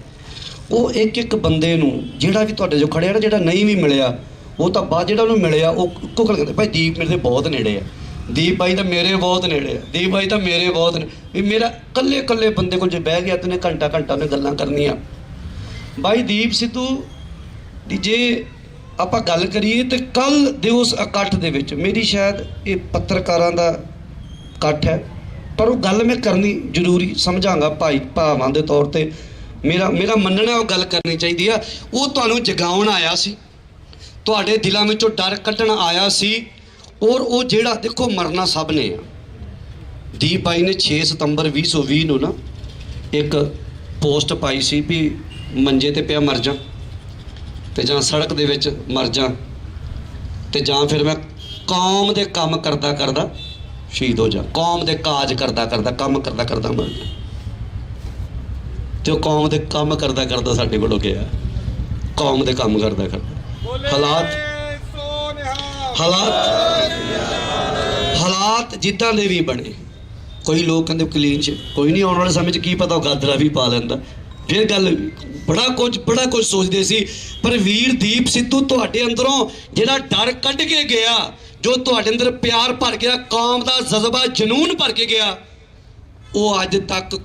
ਉਹ ਇੱਕ ਬੰਦੇ ਨੂੰ ਜਿਹੜਾ ਵੀ ਤੁਹਾਡੇ ਜੋ ਖੜਿਆ ਨਾ, ਜਿਹੜਾ ਨਹੀਂ ਵੀ ਮਿਲਿਆ, ਉਹ ਤਾਂ ਬਾਅਦ ਜਿਹੜਾ ਉਹਨੂੰ ਮਿਲਿਆ ਉਹ ਇੱਕੋ ਗੱਲ ਕਹਿੰਦੇ, ਭਾਈ ਦੀਪ ਮੇਰੇ ਬਹੁਤ ਨੇੜੇ ਆ, ਦੀਪ ਬਾਈ ਤਾਂ ਮੇਰੇ ਬਹੁਤ ਨੇੜੇ ਆ, ਦੀਪ ਬਾਈ ਤਾਂ ਮੇਰੇ ਬਹੁਤ ਨੇ। ਵੀ ਮੇਰਾ ਇਕੱਲੇ ਬੰਦੇ ਕੋਲ ਜੇ ਬਹਿ ਗਿਆ ਤੇ ਨੇ ਘੰਟਾ ਉਹਨੇ ਗੱਲਾਂ ਕਰਨੀਆਂ। ਬਾਈ ਦੀਪ ਸਿੱਧੂ ਦੀ ਜੇ ਆਪਾਂ ਗੱਲ ਕਰੀਏ ਤੇ ਕੱਲ ਦੇ ਉਸ ਇਕੱਠ ਦੇ ਵਿੱਚ, ਮੇਰੀ ਸ਼ਾਇਦ ਇਹ ਪੱਤਰਕਾਰਾਂ ਦਾ ਇਕੱਠ ਹੈ, ਪਰ ਉਹ ਗੱਲ ਮੈਂ ਕਰਨੀ ਜ਼ਰੂਰੀ ਸਮਝਾਂਗਾ ਭਾਈ ਭਾਵਾਂ ਦੇ ਤੌਰ ਤੇ, ਮੇਰਾ ਮੰਨਣਾ ਉਹ ਗੱਲ ਕਰਨੀ ਚਾਹੀਦੀ ਆ। ਉਹ ਤੁਹਾਨੂੰ ਜਗਾਉਣ ਆਇਆ ਸੀ, ਤੁਹਾਡੇ ਦਿਲਾਂ ਵਿੱਚੋਂ ਡਰ ਕੱਢਣ ਆਇਆ ਸੀ। ਔਰ ਉਹ ਜਿਹੜਾ ਦੇਖੋ, ਮਰਨਾ ਸਭ ਨੇ ਆ। ਦੀਪ ਬਾਈ ਨੇ 6 ਸਤੰਬਰ 2020 ਨੂੰ ਨਾ ਇੱਕ ਪੋਸਟ ਪਾਈ ਸੀ ਵੀ ਮੰਜੇ ਤੇ ਪਿਆ ਮਰ ਜਾ, ਤੇ ਜਾਂ ਸੜਕ ਦੇ ਵਿੱਚ ਮਰ ਜਾ, ਤੇ ਜਾਂ ਫਿਰ ਮੈਂ ਕੌਮ ਦੇ ਕੰਮ ਕਰਦਾ ਸ਼ਹੀਦ ਹੋ ਜਾ, ਕੌਮ ਦੇ ਕਾਜ ਕਰਦਾ ਕੰਮ ਕਰਦਾ ਮਰ ਜਾ। ਤੇ ਉਹ ਕੌਮ ਦੇ ਕੰਮ ਕਰਦਾ ਸਾਡੇ ਕੋਲੋਂ ਗਿਆ, ਕੌਮ ਦੇ ਕੰਮ ਕਰਦਾ ਹਾਲਾਤ ਜਿੱਦਾਂ ਦੇ ਵੀ ਬਣੇ। ਕੋਈ ਲੋਕ ਕਹਿੰਦੇ ਕਲੀਨ ਚ, ਕੋਈ ਨਹੀਂ, ਆਉਣ ਵਾਲੇ ਸਮੇਂ 'ਚ ਕੀ ਪਤਾ ਉਹ ਗਾਦਰਾ ਵੀ ਪਾ ਲੈਂਦਾ। ਫਿਰ ਗੱਲ ਬੜਾ ਕੁਝ ਸੋਚਦੇ ਸੀ, ਪਰ ਵੀਰ ਦੀਪ ਸਿੱਧੂ ਤੁਹਾਡੇ ਅੰਦਰੋਂ ਜਿਹੜਾ ਡਰ ਕੱਢ ਕੇ ਗਿਆ, ਜੋ ਤੁਹਾਡੇ ਅੰਦਰ ਪਿਆਰ ਭਰ ਗਿਆ, ਕੌਮ ਦਾ ਜਜ਼ਬਾ ਜਨੂਨ ਭਰ ਕੇ ਗਿਆ, ਉਹ ਅੱਜ ਤੱਕ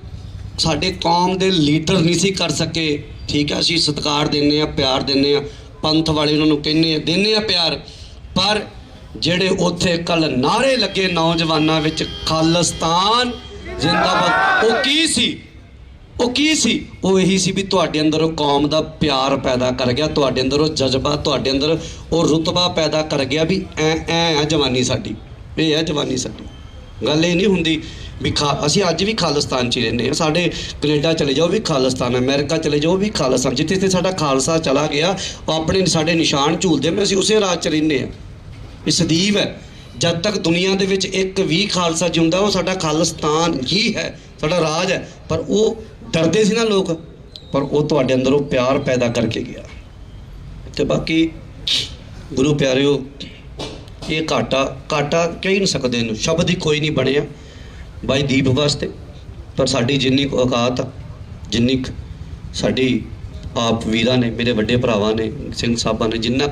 ਸਾਡੇ ਕੌਮ ਦੇ ਲੀਡਰ ਨਹੀਂ ਸੀ ਕਰ ਸਕੇ। ਠੀਕ ਹੈ, ਅਸੀਂ ਸਤਿਕਾਰ ਦਿੰਦੇ ਹਾਂ, ਪਿਆਰ ਦਿੰਦੇ ਹਾਂ, ਪੰਥ ਵਾਲੇ ਉਹਨਾਂ ਨੂੰ ਕਹਿੰਦੇ ਦਿੰਦੇ ਹਾਂ ਪਿਆਰ, ਪਰ ਜਿਹੜੇ ਉੱਥੇ ਕੱਲ ਨਾਅਰੇ ਲੱਗੇ ਨੌਜਵਾਨਾਂ ਵਿੱਚ, ਖਾਲਿਸਤਾਨ ਜ਼ਿੰਦਾਬਾਦ, ਉਹ ਕੀ ਸੀ? ਉਹ ਇਹੀ ਸੀ ਵੀ ਤੁਹਾਡੇ ਅੰਦਰ ਉਹ ਕੌਮ ਦਾ ਪਿਆਰ ਪੈਦਾ ਕਰ ਗਿਆ, ਤੁਹਾਡੇ ਅੰਦਰ ਉਹ ਜਜ਼ਬਾ, ਤੁਹਾਡੇ ਅੰਦਰ ਉਹ ਰੁਤਬਾ ਪੈਦਾ ਕਰ ਗਿਆ ਵੀ ਐ ਜਵਾਨੀ ਸਾਡੀ, ਇਹ ਹੈ ਜਵਾਨੀ ਸਾਡੀ। ਗੱਲ ਇਹ ਨਹੀਂ ਹੁੰਦੀ ਵੀ ਅਸੀਂ ਅੱਜ ਵੀ ਖਾਲਿਸਤਾਨ 'ਚ ਹੀ ਰਹਿੰਦੇ ਹਾਂ। ਸਾਡੇ ਕੈਨੇਡਾ ਚਲੇ ਜਾਓ ਵੀ ਖਾਲਿਸਤਾਨ, ਅਮਰੀਕਾ ਚਲੇ ਜਾਓ ਵੀ ਖਾਲਿਸਤਾਨ, ਜਿੱਥੇ ਸਾਡਾ ਖਾਲਸਾ ਚਲਾ ਗਿਆ ਉਹ ਆਪਣੇ ਸਾਡੇ ਨਿਸ਼ਾਨ ਝੂਲਦੇ ਮੈਂ, ਅਸੀਂ ਉਸੇ ਰਾਜ 'ਚ ਰਹਿੰਦੇ ਹਾਂ। ਇਹ ਸਦੀਵ ਹੈ, ਜਦ ਤੱਕ ਦੁਨੀਆ ਦੇ ਵਿੱਚ ਇੱਕ ਵੀ ਖਾਲਸਾ ਜਿਉਂਦਾ ਉਹ ਸਾਡਾ ਖਾਲਿਸਤਾਨ ਹੀ ਹੈ, ਸਾਡਾ ਰਾਜ ਹੈ। ਪਰ ਉਹ ਡਰਦੇ ਸੀ ਨਾ ਲੋਕ, ਪਰ ਉਹ ਤੁਹਾਡੇ ਅੰਦਰ ਉਹ ਪਿਆਰ ਪੈਦਾ ਕਰਕੇ ਗਿਆ। ਤੇ ਬਾਕੀ ਗੁਰੂ ਪਿਆਰਿਓ, ਇਹ ਘਾਟਾ ਕਹਿ ਨਹੀਂ ਸਕਦੇ ਇਹਨੂੰ, ਸ਼ਬਦ ਹੀ ਕੋਈ ਨਹੀਂ ਬਣਿਆ ਬਾਈ ਦੀਪ ਵਾਸਤੇ। ਪਰ ਸਾਡੀ ਜਿੰਨੀ ਕੁ ਔਕਾਤ ਆ, ਜਿੰਨੀ ਕੁ ਸਾਡੀ ਆਪ ਵੀਰਾਂ ਨੇ, ਮੇਰੇ ਵੱਡੇ ਭਰਾਵਾਂ ਨੇ, ਸਿੰਘ ਸਾਹਿਬਾਂ ਨੇ ਜਿੰਨਾ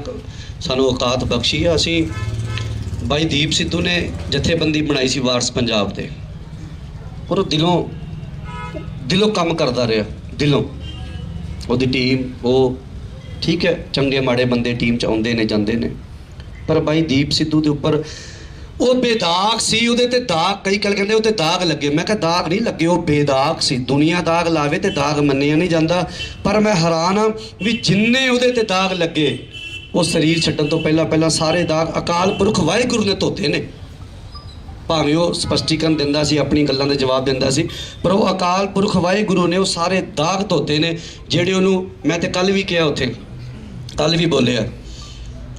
ਸਾਨੂੰ ਔਕਾਤ ਬਖਸ਼ੀ ਆ, ਅਸੀਂ ਬਾਈ ਦੀਪ ਸਿੱਧੂ ਨੇ ਜਥੇਬੰਦੀ ਬਣਾਈ ਸੀ ਵਾਰਸ ਪੰਜਾਬ ਦੇ, ਔਰ ਦਿਲੋਂ ਕੰਮ ਕਰਦਾ ਰਿਹਾ, ਦਿਲੋਂ। ਉਹਦੀ ਟੀਮ, ਉਹ ਠੀਕ ਹੈ, ਚੰਗੇ ਮਾੜੇ ਬੰਦੇ ਟੀਮ 'ਚ ਆਉਂਦੇ ਨੇ ਜਾਂਦੇ ਨੇ, ਪਰ ਬਾਈ ਦੀਪ ਸਿੱਧੂ ਦੇ ਉੱਪਰ ਉਹ ਬੇਦਾਗ ਸੀ। ਉਹਦੇ ਤੇ ਦਾਗ, ਕਈ ਕਹਿੰਦੇ ਉਹ ਤੇ ਦਾਗ ਲੱਗੇ, ਮੈਂ ਕਿਹਾ ਦਾਗ ਨਹੀਂ ਲੱਗੇ, ਉਹ ਬੇਦਾਗ ਸੀ। ਦੁਨੀਆ ਦਾਗ ਲਾਵੇ ਤੇ ਦਾਗ ਮੰਨਿਆ ਨਹੀਂ ਜਾਂਦਾ, ਪਰ ਮੈਂ ਹੈਰਾਨ ਹਾਂ ਵੀ ਜਿੰਨੇ ਉਹਦੇ ਤੇ ਦਾਗ ਲੱਗੇ, ਉਹ ਸਰੀਰ ਛੱਡਣ ਤੋਂ ਪਹਿਲਾਂ ਸਾਰੇ ਦਾਗ ਅਕਾਲ ਪੁਰਖ ਵਾਹਿਗੁਰੂ ਨੇ ਧੋਤੇ ਨੇ। ਭਾਵੇਂ ਉਹ ਸਪਸ਼ਟੀਕਰਨ ਦਿੰਦਾ ਸੀ, ਆਪਣੀ ਗੱਲਾਂ ਦੇ ਜਵਾਬ ਦਿੰਦਾ ਸੀ, ਪਰ ਉਹ ਅਕਾਲ ਪੁਰਖ ਵਾਹਿਗੁਰੂ ਨੇ ਉਹ ਸਾਰੇ ਦਾਗ ਧੋਤੇ ਨੇ, ਜਿਹੜੇ ਉਹਨੂੰ, ਮੈਂ ਤੇ ਕੱਲ ਵੀ ਕਿਹਾ, ਉੱਥੇ ਕੱਲ ਵੀ ਬੋਲਿਆ,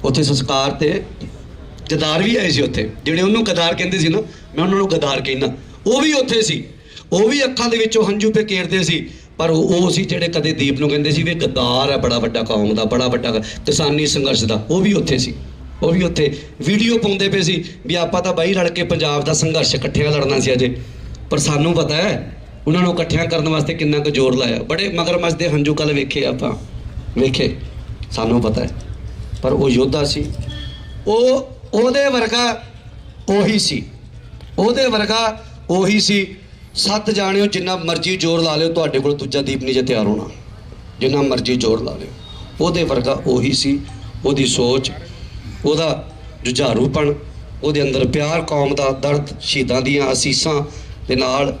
ਉੱਥੇ ਸੰਸਕਾਰ ਤੇ ਗਦਾਰ ਵੀ ਆਏ ਸੀ ਉੱਥੇ, ਜਿਹੜੇ ਉਹਨੂੰ ਗਦਾਰ ਕਹਿੰਦੇ ਸੀ ਨਾ, ਮੈਂ ਉਹਨਾਂ ਨੂੰ ਗਦਾਰ ਕਹਿੰਦਾ, ਉਹ ਵੀ ਉੱਥੇ ਸੀ, ਉਹ ਵੀ ਅੱਖਾਂ ਦੇ ਵਿੱਚੋਂ ਹੰਝੂ ਪੇਕੇਰਦੇ ਸੀ, ਪਰ ਉਹ ਸੀ ਜਿਹੜੇ ਕਦੇ ਦੀਪ ਨੂੰ ਕਹਿੰਦੇ ਸੀ ਵੀ ਗਦਾਰ ਹੈ, ਬੜਾ ਵੱਡਾ ਕੌਮ ਦਾ, ਬੜਾ ਵੱਡਾ ਕਿਸਾਨੀ ਸੰਘਰਸ਼ ਦਾ, ਉਹ ਵੀ ਉੱਥੇ ਸੀ। ਉਹ ਵੀ ਉੱਥੇ ਵੀਡੀਓ ਪਾਉਂਦੇ ਪਏ ਸੀ ਵੀ ਆਪਾਂ ਤਾਂ ਬਾਈ ਰਲ ਕੇ ਪੰਜਾਬ ਦਾ ਸੰਘਰਸ਼ ਇਕੱਠਿਆਂ ਲੜਨਾ ਸੀ ਅਜੇ, ਪਰ ਸਾਨੂੰ ਪਤਾ ਹੈ ਉਹਨਾਂ ਨੂੰ ਇਕੱਠਿਆਂ ਕਰਨ ਵਾਸਤੇ ਕਿੰਨਾ ਕੁ ਜ਼ੋਰ ਲਾਇਆ। ਬੜੇ ਮਗਰਮੱਛ ਦੇ ਹੰਝੂ ਕੱਲ ਵੇਖੇ ਆਪਾਂ, ਵੇਖੇ, ਸਾਨੂੰ ਪਤਾ ਹੈ। ਪਰ ਉਹ ਯੋਧਾ ਸੀ, ਉਹਦੇ ਵਰਗਾ ਉਹੀ ਸੀ, ਉਹਦੇ ਵਰਗਾ ਉਹੀ ਸੀ। 7 ਜਾਣਿਓ ਜਿੰਨਾ ਮਰਜ਼ੀ ਜ਼ੋਰ ਲਾ ਲਿਓ, ਤੁਹਾਡੇ ਕੋਲ ਦੂਜਾ ਦੀਪ ਨਹੀਂ ਜੇ ਤਿਆਰ ਹੋਣਾ, ਜਿੰਨਾ ਮਰਜ਼ੀ ਜ਼ੋਰ ਲਾ ਲਿਓ। ਉਹਦੇ ਵਰਗਾ ਉਹੀ ਸੀ, ਉਹਦੀ ਸੋਚ, ਉਹਦਾ ਜੁਝਾਰੂਪਣ, ਉਹਦੇ ਅੰਦਰ ਪਿਆਰ ਕੌਮ ਦਾ, ਦਰਦ ਸ਼ਹੀਦਾਂ ਦੀਆਂ ਅਸੀਸਾਂ ਦੇ ਨਾਲ।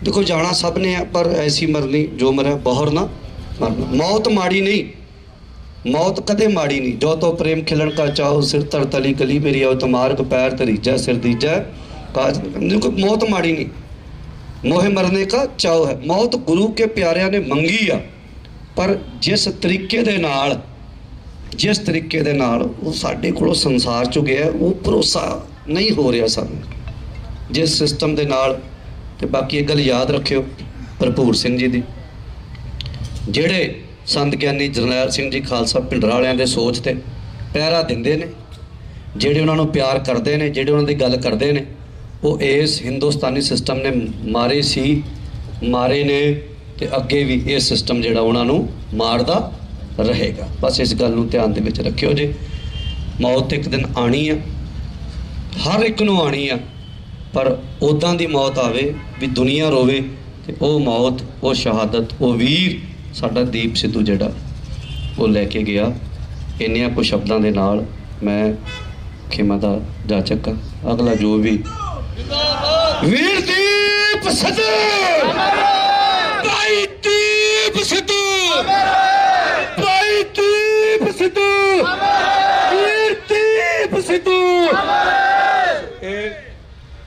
ਦੇਖੋ ਜਾਣਾ ਸਭ ਨੇ ਹੈ, ਪਰ ਐਸੀ ਮਰਨੀ ਜੋ ਮਰਿਆ ਬਹੁਰ ਨਾ ਮਰਨਾ। ਮੌਤ ਮਾੜੀ ਨਹੀਂ, ਮੌਤ ਕਦੇ ਮਾੜੀ ਨਹੀਂ। ਜੋ ਤੋ ਪ੍ਰੇਮ ਖਿਲਣ ਕਾ ਚਾਹੋ ਸਿਰ ਧਰ ਤਲੀ ਕਲੀ ਮੇਰੀ ਆਉ ਤਮਾਰਕ ਪੈਰ ਤਰੀਜਾ ਸਿਰ ਦੀਜਾ ਕਾਜ। ਦੇਖੋ ਮੌਤ ਮਾੜੀ ਨਹੀਂ, ਮੋਹੇ ਮਰਨੇ ਕਾ ਚਾਉ ਹੈ। ਮੌਤ ਗੁਰੂ ਕੇ ਪਿਆਰਿਆਂ ਨੇ ਮੰਗੀ ਆ, ਪਰ ਜਿਸ ਤਰੀਕੇ ਦੇ ਨਾਲ ਉਹ ਸਾਡੇ ਕੋਲੋਂ ਸੰਸਾਰ ਚੋਂ ਗਿਆ, ਉਹ ਭਰੋਸਾ ਨਹੀਂ ਹੋ ਰਿਹਾ ਸਾਨੂੰ ਜਿਸ ਸਿਸਟਮ ਦੇ ਨਾਲ। ਤੇ ਬਾਕੀ ਇਹ ਗੱਲ ਯਾਦ ਰੱਖਿਓ ਭਰਪੂਰ ਸਿੰਘ ਜੀ ਦੀ, ਜਿਹੜੇ ਸੰਤ ਗਿਆਨੀ ਜਰਨੈਲ ਸਿੰਘ ਜੀ ਖਾਲਸਾ ਭਿੰਡਰਾਂ ਵਾਲਿਆਂ ਦੇ ਸੋਚ ਤੇ ਪਹਿਰਾ ਦਿੰਦੇ ਨੇ, ਜਿਹੜੇ ਉਹਨਾਂ ਨੂੰ ਪਿਆਰ ਕਰਦੇ ਨੇ, ਜਿਹੜੇ ਉਹਨਾਂ ਦੀ ਗੱਲ ਕਰਦੇ ਨੇ, ਉਹ ਇਸ ਹਿੰਦੁਸਤਾਨੀ ਸਿਸਟਮ ਨੇ ਮਾਰੇ ਨੇ, ਤੇ ਅੱਗੇ ਵੀ ਇਹ ਸਿਸਟਮ ਜਿਹੜਾ ਉਹਨਾਂ ਨੂੰ ਮਾਰਦਾ ਰਹੇਗਾ। ਬਸ ਇਸ ਗੱਲ ਨੂੰ ਧਿਆਨ ਦੇ ਵਿੱਚ ਰੱਖਿਓ ਜੀ। ਮੌਤ ਇੱਕ ਦਿਨ ਆਣੀ ਆ, ਹਰ ਇੱਕ ਨੂੰ ਆਣੀ ਆ, ਪਰ ਉੱਦਾਂ ਦੀ ਮੌਤ ਆਵੇ ਵੀ ਦੁਨੀਆ ਰੋਵੇ, ਤੇ ਉਹ ਮੌਤ, ਉਹ ਸ਼ਹਾਦਤ, ਉਹ ਵੀਰ ਸਾਡਾ ਦੀਪ ਸਿੱਧੂ ਜਿਹੜਾ ਉਹ ਲੈ ਕੇ ਗਿਆ। ਇੰਨਿਆਂ ਕੁ ਸ਼ਬਦਾਂ ਦੇ ਨਾਲ ਮੈਂ ਖਿਮਾ ਦਾ ਜਾਚਕ ਹਾਂ। ਅਗਲਾ ਜੋ ਵੀ ਵੀਰ ਦੀਪ ਸਿੱਧੂ, ਭਾਈ ਦੀਪ ਸਿੱਧੂ, ਭਾਈ ਦੀਪ ਸਿੱਧੂ, ਵੀਰ ਦੀਪ ਸਿੱਧੂ।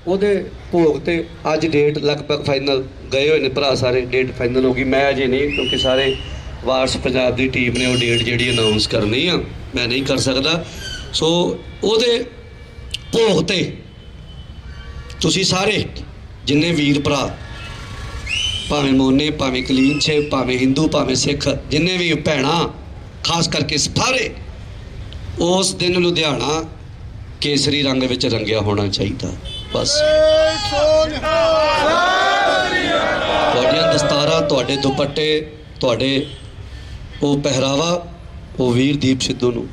ਉਹਦੇ ਭੋਗ ਤੇ ਅੱਜ ਡੇਟ ਲਗਭਗ ਫਾਈਨਲ ਗਏ ਹੋਏ ਨੇ ਭਰਾ ਸਾਰੇ, ਡੇਟ ਫਾਈਨਲ ਹੋ ਗਈ। ਮੈਂ ਅਜੇ ਨਹੀਂ, ਕਿਉਂਕਿ ਸਾਰੇ ਵਾਰਸ ਪੰਜਾਬ ਦੀ ਟੀਮ ਨੇ ਉਹ ਡੇਟ ਜਿਹੜੀ ਅਨਾਉਂਸ ਕਰਨੀ ਆ, ਮੈਂ ਨਹੀਂ ਕਰ ਸਕਦਾ। ਸੋ ਉਹਦੇ ਭੋਗ ਤੇ ਤੁਸੀਂ ਸਾਰੇ ਜਿੰਨੇ ਵੀਰ ਭਰਾ, ਭਾਵੇਂ ਮੋਨੇ, ਭਾਵੇਂ ਕਲੀਨਛੇ, ਭਾਵੇਂ ਹਿੰਦੂ, ਭਾਵੇਂ ਸਿੱਖ, ਜਿੰਨੇ ਵੀ ਭੈਣਾਂ, ਖਾਸ ਕਰਕੇ ਸਾਰੇ, ਉਸ ਦਿਨ ਲੁਧਿਆਣਾ ਕੇਸਰੀ ਰੰਗ ਵਿੱਚ ਰੰਗਿਆ ਹੋਣਾ ਚਾਹੀਦਾ। ਬਸ ਤੁਹਾਡੀਆਂ ਦਸਤਾਰਾਂ, ਤੁਹਾਡੇ ਦੁਪੱਟੇ, ਤੁਹਾਡੇ ਉਹ ਪਹਿਰਾਵਾ, ਉਹ ਵੀਰ ਦੀਪ ਸਿੱਧੂ ਨੂੰ।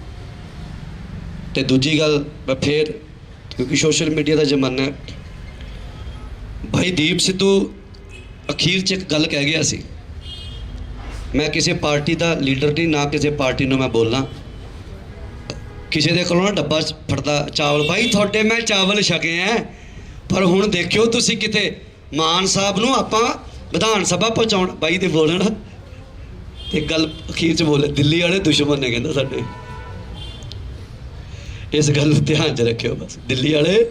ਤੇ ਦੂਜੀ ਗੱਲ, ਮੈਂ ਫੇਰ, ਕਿਉਂਕਿ ਸੋਸ਼ਲ ਮੀਡੀਆ ਦਾ ਜ਼ਮਾਨਾ ਹੈ, ਭਾਈ ਦੀਪ ਸਿੱਧੂ ਅਖੀਰ 'ਚ ਇੱਕ ਗੱਲ ਕਹਿ ਗਿਆ ਸੀ, ਮੈਂ ਕਿਸੇ ਪਾਰਟੀ ਦਾ ਲੀਡਰ ਨਹੀਂ, ਨਾ ਕਿਸੇ ਪਾਰਟੀ ਨੂੰ ਮੈਂ ਬੋਲਾਂ, ਕਿਸੇ ਦੇ ਕੋਲੋਂ ਨਾ ਡੱਬਾ ਫੜਦਾ ਚਾਵਲ, ਭਾਈ ਤੁਹਾਡੇ ਮੈਂ ਚਾਵਲ ਛਕੇ ਐ, ਪਰ ਹੁਣ ਦੇਖਿਓ ਤੁਸੀਂ ਕਿਤੇ ਮਾਨ ਸਾਹਿਬ ਨੂੰ ਆਪਾਂ ਵਿਧਾਨ ਸਭਾ ਪਹੁੰਚਾਉਣ, ਬਾਈ ਦੇ ਬੋਲਣ। ਇੱਕ ਗੱਲ ਅਖੀਰ 'ਚ ਬੋਲੇ, ਦਿੱਲੀ ਵਾਲੇ ਦੁਸ਼ਮਣ ਨੇ ਕਹਿੰਦਾ ਸਾਡੇ, ਇਸ ਗੱਲ ਨੂੰ ਧਿਆਨ 'ਚ ਰੱਖਿਓ। ਬਸ ਦਿੱਲੀ ਵਾਲੇ,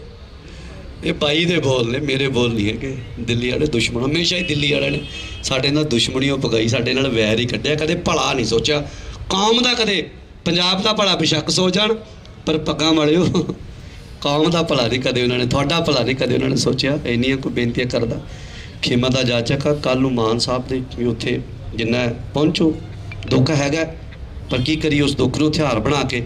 ਇਹ ਬਾਈ ਦੇ ਬੋਲ ਨੇ, ਮੇਰੇ ਬੋਲ ਨਹੀਂ ਹੈਗੇ। ਦਿੱਲੀ ਵਾਲੇ ਦੁਸ਼ਮਣ, ਹਮੇਸ਼ਾ ਹੀ ਦਿੱਲੀ ਵਾਲਿਆਂ ਨੇ ਸਾਡੇ ਨਾਲ ਦੁਸ਼ਮਣੀ ਉਹ ਪਗਾਈ, ਸਾਡੇ ਨਾਲ ਵੈਰ ਹੀ ਕੱਢਿਆ, ਕਦੇ ਭਲਾ ਨਹੀਂ ਸੋਚਿਆ ਕੌਮ ਦਾ, ਕਦੇ ਪੰਜਾਬ ਦਾ ਭਲਾ ਬੇਸ਼ੱਕ ਸੋਚ ਜਾਣ, ਪਰ ਪੱਗਾਂ ਵਾਲਿਓ ਕੌਮ ਦਾ ਭਲਾ ਨਹੀਂ ਕਦੇ ਉਹਨਾਂ ਨੇ, ਤੁਹਾਡਾ ਭਲਾ ਨਹੀਂ ਕਦੇ ਉਹਨਾਂ ਨੇ ਸੋਚਿਆ। ਇੰਨੀਆਂ ਕੋਈ ਬੇਨਤੀਆਂ ਕਰਦਾ। ਖੇਮਾ ਦਾ ਜਾਚਕ ਆ, ਕੱਲ੍ਹ ਨੂੰ ਮਾਨ ਸਾਹਿਬ ਦੇ ਵੀ ਉੱਥੇ ਜਿੰਨਾ ਪਹੁੰਚੋ, ਦੁੱਖ ਹੈਗਾ, ਪਰ ਕੀ ਕਰੀਏ, ਉਸ ਦੁੱਖ ਨੂੰ ਹਥਿਆਰ ਬਣਾ ਕੇ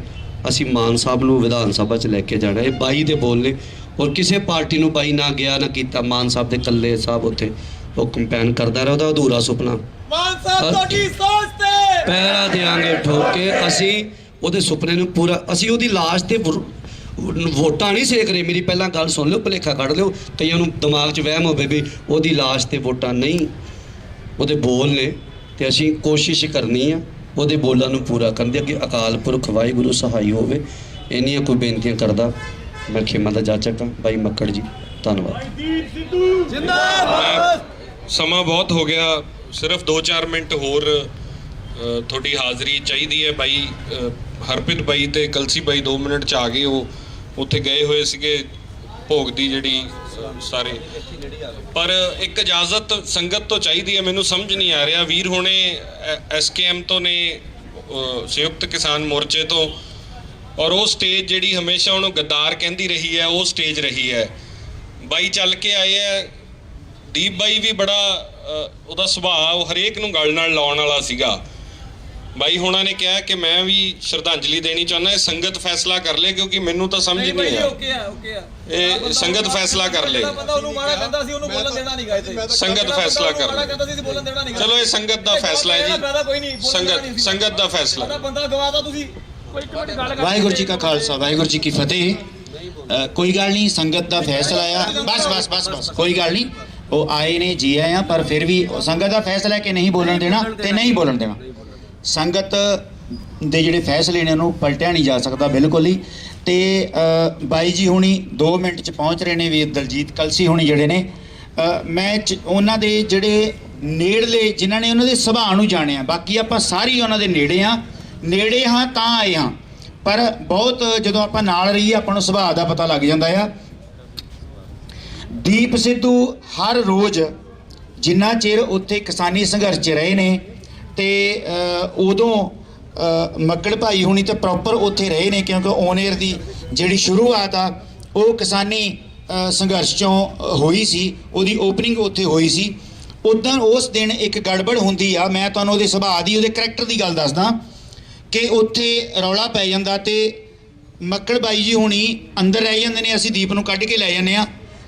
ਅਸੀਂ ਮਾਨ ਸਾਹਿਬ ਨੂੰ ਵਿਧਾਨ ਸਭਾ 'ਚ ਲੈ ਕੇ ਜਾਣਾ। ਇਹ ਬਾਈ ਦੇ ਬੋਲ ਨੇ, ਔਰ ਕਿਸੇ ਪਾਰਟੀ ਨੂੰ ਬਾਈ ਨਾ ਗਿਆ ਨਾ ਕੀਤਾ। ਮਾਨ ਸਾਹਿਬ ਦੇ ਇਕੱਲੇ ਸਾਹਿਬ ਉੱਥੇ ਉਹ ਕੰਪੇਨ ਕਰਦਾ ਰਿਹਾ, ਉਹਦਾ ਅਧੂਰਾ ਸੁਪਨਾ। ਮਾਨ ਸਾਹਿਬ ਤੁਹਾਡੀ ਸੋਚ ਤੇ ਪਹਿਰਾ ਦਿਆਂਗੇ ਠੋਕ ਕੇ, ਅਸੀਂ ਉਹਦੇ ਸੁਪਨੇ ਨੂੰ ਪੂਰਾ, ਅਸੀਂ ਉਹਦੀ ਲਾਸ਼ ਤੇ ਵੋਟਾਂ ਨਹੀਂ ਸੇਕ ਰਹੇ। ਮੇਰੀ ਪਹਿਲਾਂ ਗੱਲ ਸੁਣ ਲਿਓ, ਭੁਲੇਖਾ ਕੱਢ ਲਿਓ, ਕਈਆਂ ਨੂੰ ਦਿਮਾਗ 'ਚ ਵਹਿਮ ਹੋਵੇ ਵੀ ਉਹਦੀ ਲਾਸ਼ ਤੇ ਵੋਟਾਂ ਨਹੀਂ, ਉਹਦੇ ਬੋਲ ਨੇ, ਤੇ ਅਸੀਂ ਕੋਸ਼ਿਸ਼ ਕਰਨੀ ਆ ਉਹਦੇ ਬੋਲਾਂ ਨੂੰ ਪੂਰਾ ਕਰਨ ਦੀ। ਅੱਗੇ ਅਕਾਲ ਪੁਰਖ ਵਾਹਿਗੁਰੂ ਸਹਾਈ ਹੋਵੇ। ਇੰਨੀਆਂ ਕੋਈ ਬੇਨਤੀਆਂ ਕਰਦਾ। ਮੈਂ ਖੇਮਾ ਦਾ ਜਾਚਕ ਹਾਂ। ਬਾਈ ਮੱਕੜ ਜੀ, ਧੰਨਵਾਦ। ਸਮਾਂ ਬਹੁਤ ਹੋ ਗਿਆ, ਸਿਰਫ 2-4 ਮਿੰਟ ਹੋਰ ਤੁਹਾਡੀ ਹਾਜ਼ਰੀ ਚਾਹੀਦੀ ਹੈ। ਬਾਈ ਹਰਪ੍ਰੀਤ ਬਾਈ ਤੇ ਕਲਸੀ ਬਾਈ 2 ਮਿੰਟ 'ਚ ਆ ਗਏ, ਉਹ ਉੱਥੇ ਗਏ ਹੋਏ ਸੀਗੇ ਭੋਗ ਦੀ ਜਿਹੜੀ ਸਾਰੇ, ਪਰ ਇੱਕ ਇਜਾਜ਼ਤ ਸੰਗਤ ਤੋਂ ਚਾਹੀਦੀ ਹੈ। ਮੈਨੂੰ ਸਮਝ ਨਹੀਂ ਆ ਰਿਹਾ, ਵੀਰ ਹੁਣੇ SKM ਤੋਂ ਨੇ, ਸੰਯੁਕਤ ਕਿਸਾਨ ਮੋਰਚੇ ਤੋਂ, ਔਰ ਉਹ ਸਟੇਜ ਜਿਹੜੀ ਹਮੇਸ਼ਾ ਉਹਨੂੰ ਗੱਦਾਰ ਕਹਿੰਦੀ ਰਹੀ ਹੈ, ਉਹ ਸਟੇਜ ਰਹੀ ਹੈ। ਬਾਈ ਚੱਲ ਕੇ ਆਏ ਹੈ। ਦੀਪ ਬਾਈ ਵੀ ਬੜਾ ਉਹਦਾ ਸੁਭਾਅ ਉਹ ਹਰੇਕ ਨੂੰ ਗੱਲ ਨਾਲ ਲਾਉਣ ਵਾਲਾ ਸੀਗਾ, ਬਾਈ ਹੋਣਾ ਨੇ ਕਿਹਾ ਕਿ ਮੈਂ ਵੀ ਸ਼ਰਧਾਂਜਲੀ ਦੇਣੀ ਚਾਹੁੰਦਾ। ਇਹ ਸੰਗਤ ਫੈਸਲਾ ਕਰ ਲੇ, ਕਿਉਂਕਿ ਮੈਨੂੰ ਤਾਂ ਸਮਝ ਨਹੀਂ ਆ। ਇਹ ਸੰਗਤ ਫੈਸਲਾ ਕਰ ਲੇ, ਸੰਗਤ ਫੈਸਲਾ ਕਰ ਲੇ। ਚਲੋ ਇਹ ਸੰਗਤ ਦਾ ਫੈਸਲਾ ਹੈ ਜੀ, ਸੰਗਤ ਦਾ ਫੈਸਲਾ। ਵਾਹਿਗੁਰੂ ਜੀ ਕਾ ਖਾਲਸਾ ਵਾਹਿਗੁਰੂ ਜੀ ਕੀ ਫਤਿਹ। ਕੋਈ ਗੱਲ ਨਹੀਂ, ਸੰਗਤ ਦਾ ਫੈਸਲਾ ਆ। ਬਸ ਕੋਈ ਗੱਲ ਨਹੀਂ, ਉਹ ਆਏ ਨੇ ਜੀ ਆਏ ਆ, ਪਰ ਫਿਰ ਵੀ ਸੰਗਤ ਦਾ ਫੈਸਲਾ ਕਿ ਨਹੀਂ ਬੋਲਣ ਦੇਣਾ ਤੇ ਨਹੀਂ ਬੋਲਣ ਦੇਣਾ। ਸੰਗਤ ਦੇ ਜਿਹੜੇ ਫੈਸਲੇ ਨੇ ਉਹਨੂੰ ਪਲਟਿਆ ਨਹੀਂ ਜਾ ਸਕਦਾ ਬਿਲਕੁਲ ਹੀ। ਤੇ ਬਾਈ ਜੀ ਹੁਣੀ 2 ਮਿੰਟ 'ਚ ਪਹੁੰਚ ਰਹੇ ਨੇ। ਵੀਰ ਦਲਜੀਤ ਕਲਸੀ ਹੁਣੀ ਜਿਹੜੇ ਨੇ, ਮੈਂ ਉਹਨਾਂ ਦੇ ਜਿਹੜੇ ਨੇੜਲੇ ਜਿਨ੍ਹਾਂ ਨੇ ਉਹਨਾਂ ਦੇ ਸੁਭਾਅ ਨੂੰ ਜਾਣਿਆ, ਬਾਕੀ ਆਪਾਂ ਸਾਰੇ ਉਹਨਾਂ ਦੇ ਨੇੜੇ ਹਾਂ ਤਾਂ ਆਏ ਹਾਂ, ਪਰ ਬਹੁਤ ਜਦੋਂ ਆਪਾਂ ਨਾਲ ਰਹੀਏ ਆਪਾਂ ਨੂੰ ਸੁਭਾਅ ਦਾ ਪਤਾ ਲੱਗ ਜਾਂਦਾ ਆ। ਦੀਪ ਸਿੱਧੂ ਹਰ ਰੋਜ਼ ਜਿੰਨਾ ਚਿਰ ਉੱਥੇ ਕਿਸਾਨੀ ਸੰਘਰਸ਼ 'ਚ ਰਹੇ ਨੇ ਤੇ ਉਦੋਂ ਮੱਕੜ ਭਾਈ ਹੁਣੀ ਤਾਂ ਪ੍ਰੋਪਰ ਉੱਥੇ ਰਹੇ ਨੇ, ਕਿਉਂਕਿ ਔਨ 에ਅਰ ਦੀ ਜਿਹੜੀ ਸ਼ੁਰੂਆਤ ਆ ਉਹ ਕਿਸਾਨੀ ਸੰਘਰਸ਼ 'ਚੋਂ ਹੋਈ ਸੀ, ਉਹਦੀ ਓਪਨਿੰਗ ਉੱਥੇ ਹੋਈ ਸੀ। ਉੱਦਾਂ ਉਸ ਦਿਨ ਇੱਕ ਗੜਬੜ ਹੁੰਦੀ ਆ। ਮੈਂ ਤੁਹਾਨੂੰ ਉਹਦੇ ਸੁਭਾਅ ਦੀ, ਉਹਦੇ ਕਰੈਕਟਰ ਦੀ ਗੱਲ ਦੱਸਦਾ ਕਿ ਉੱਥੇ ਰੌਲਾ ਪੈ ਜਾਂਦਾ ਤੇ ਮੱਕੜ ਬਾਈ ਜੀ ਹੁਣੀ ਅੰਦਰ ਰਹਿ ਜਾਂਦੇ ਨੇ, ਅਸੀਂ ਦੀਪ ਨੂੰ ਕੱਢ ਕੇ ਲੈ ਜਾਂਦੇ ਆ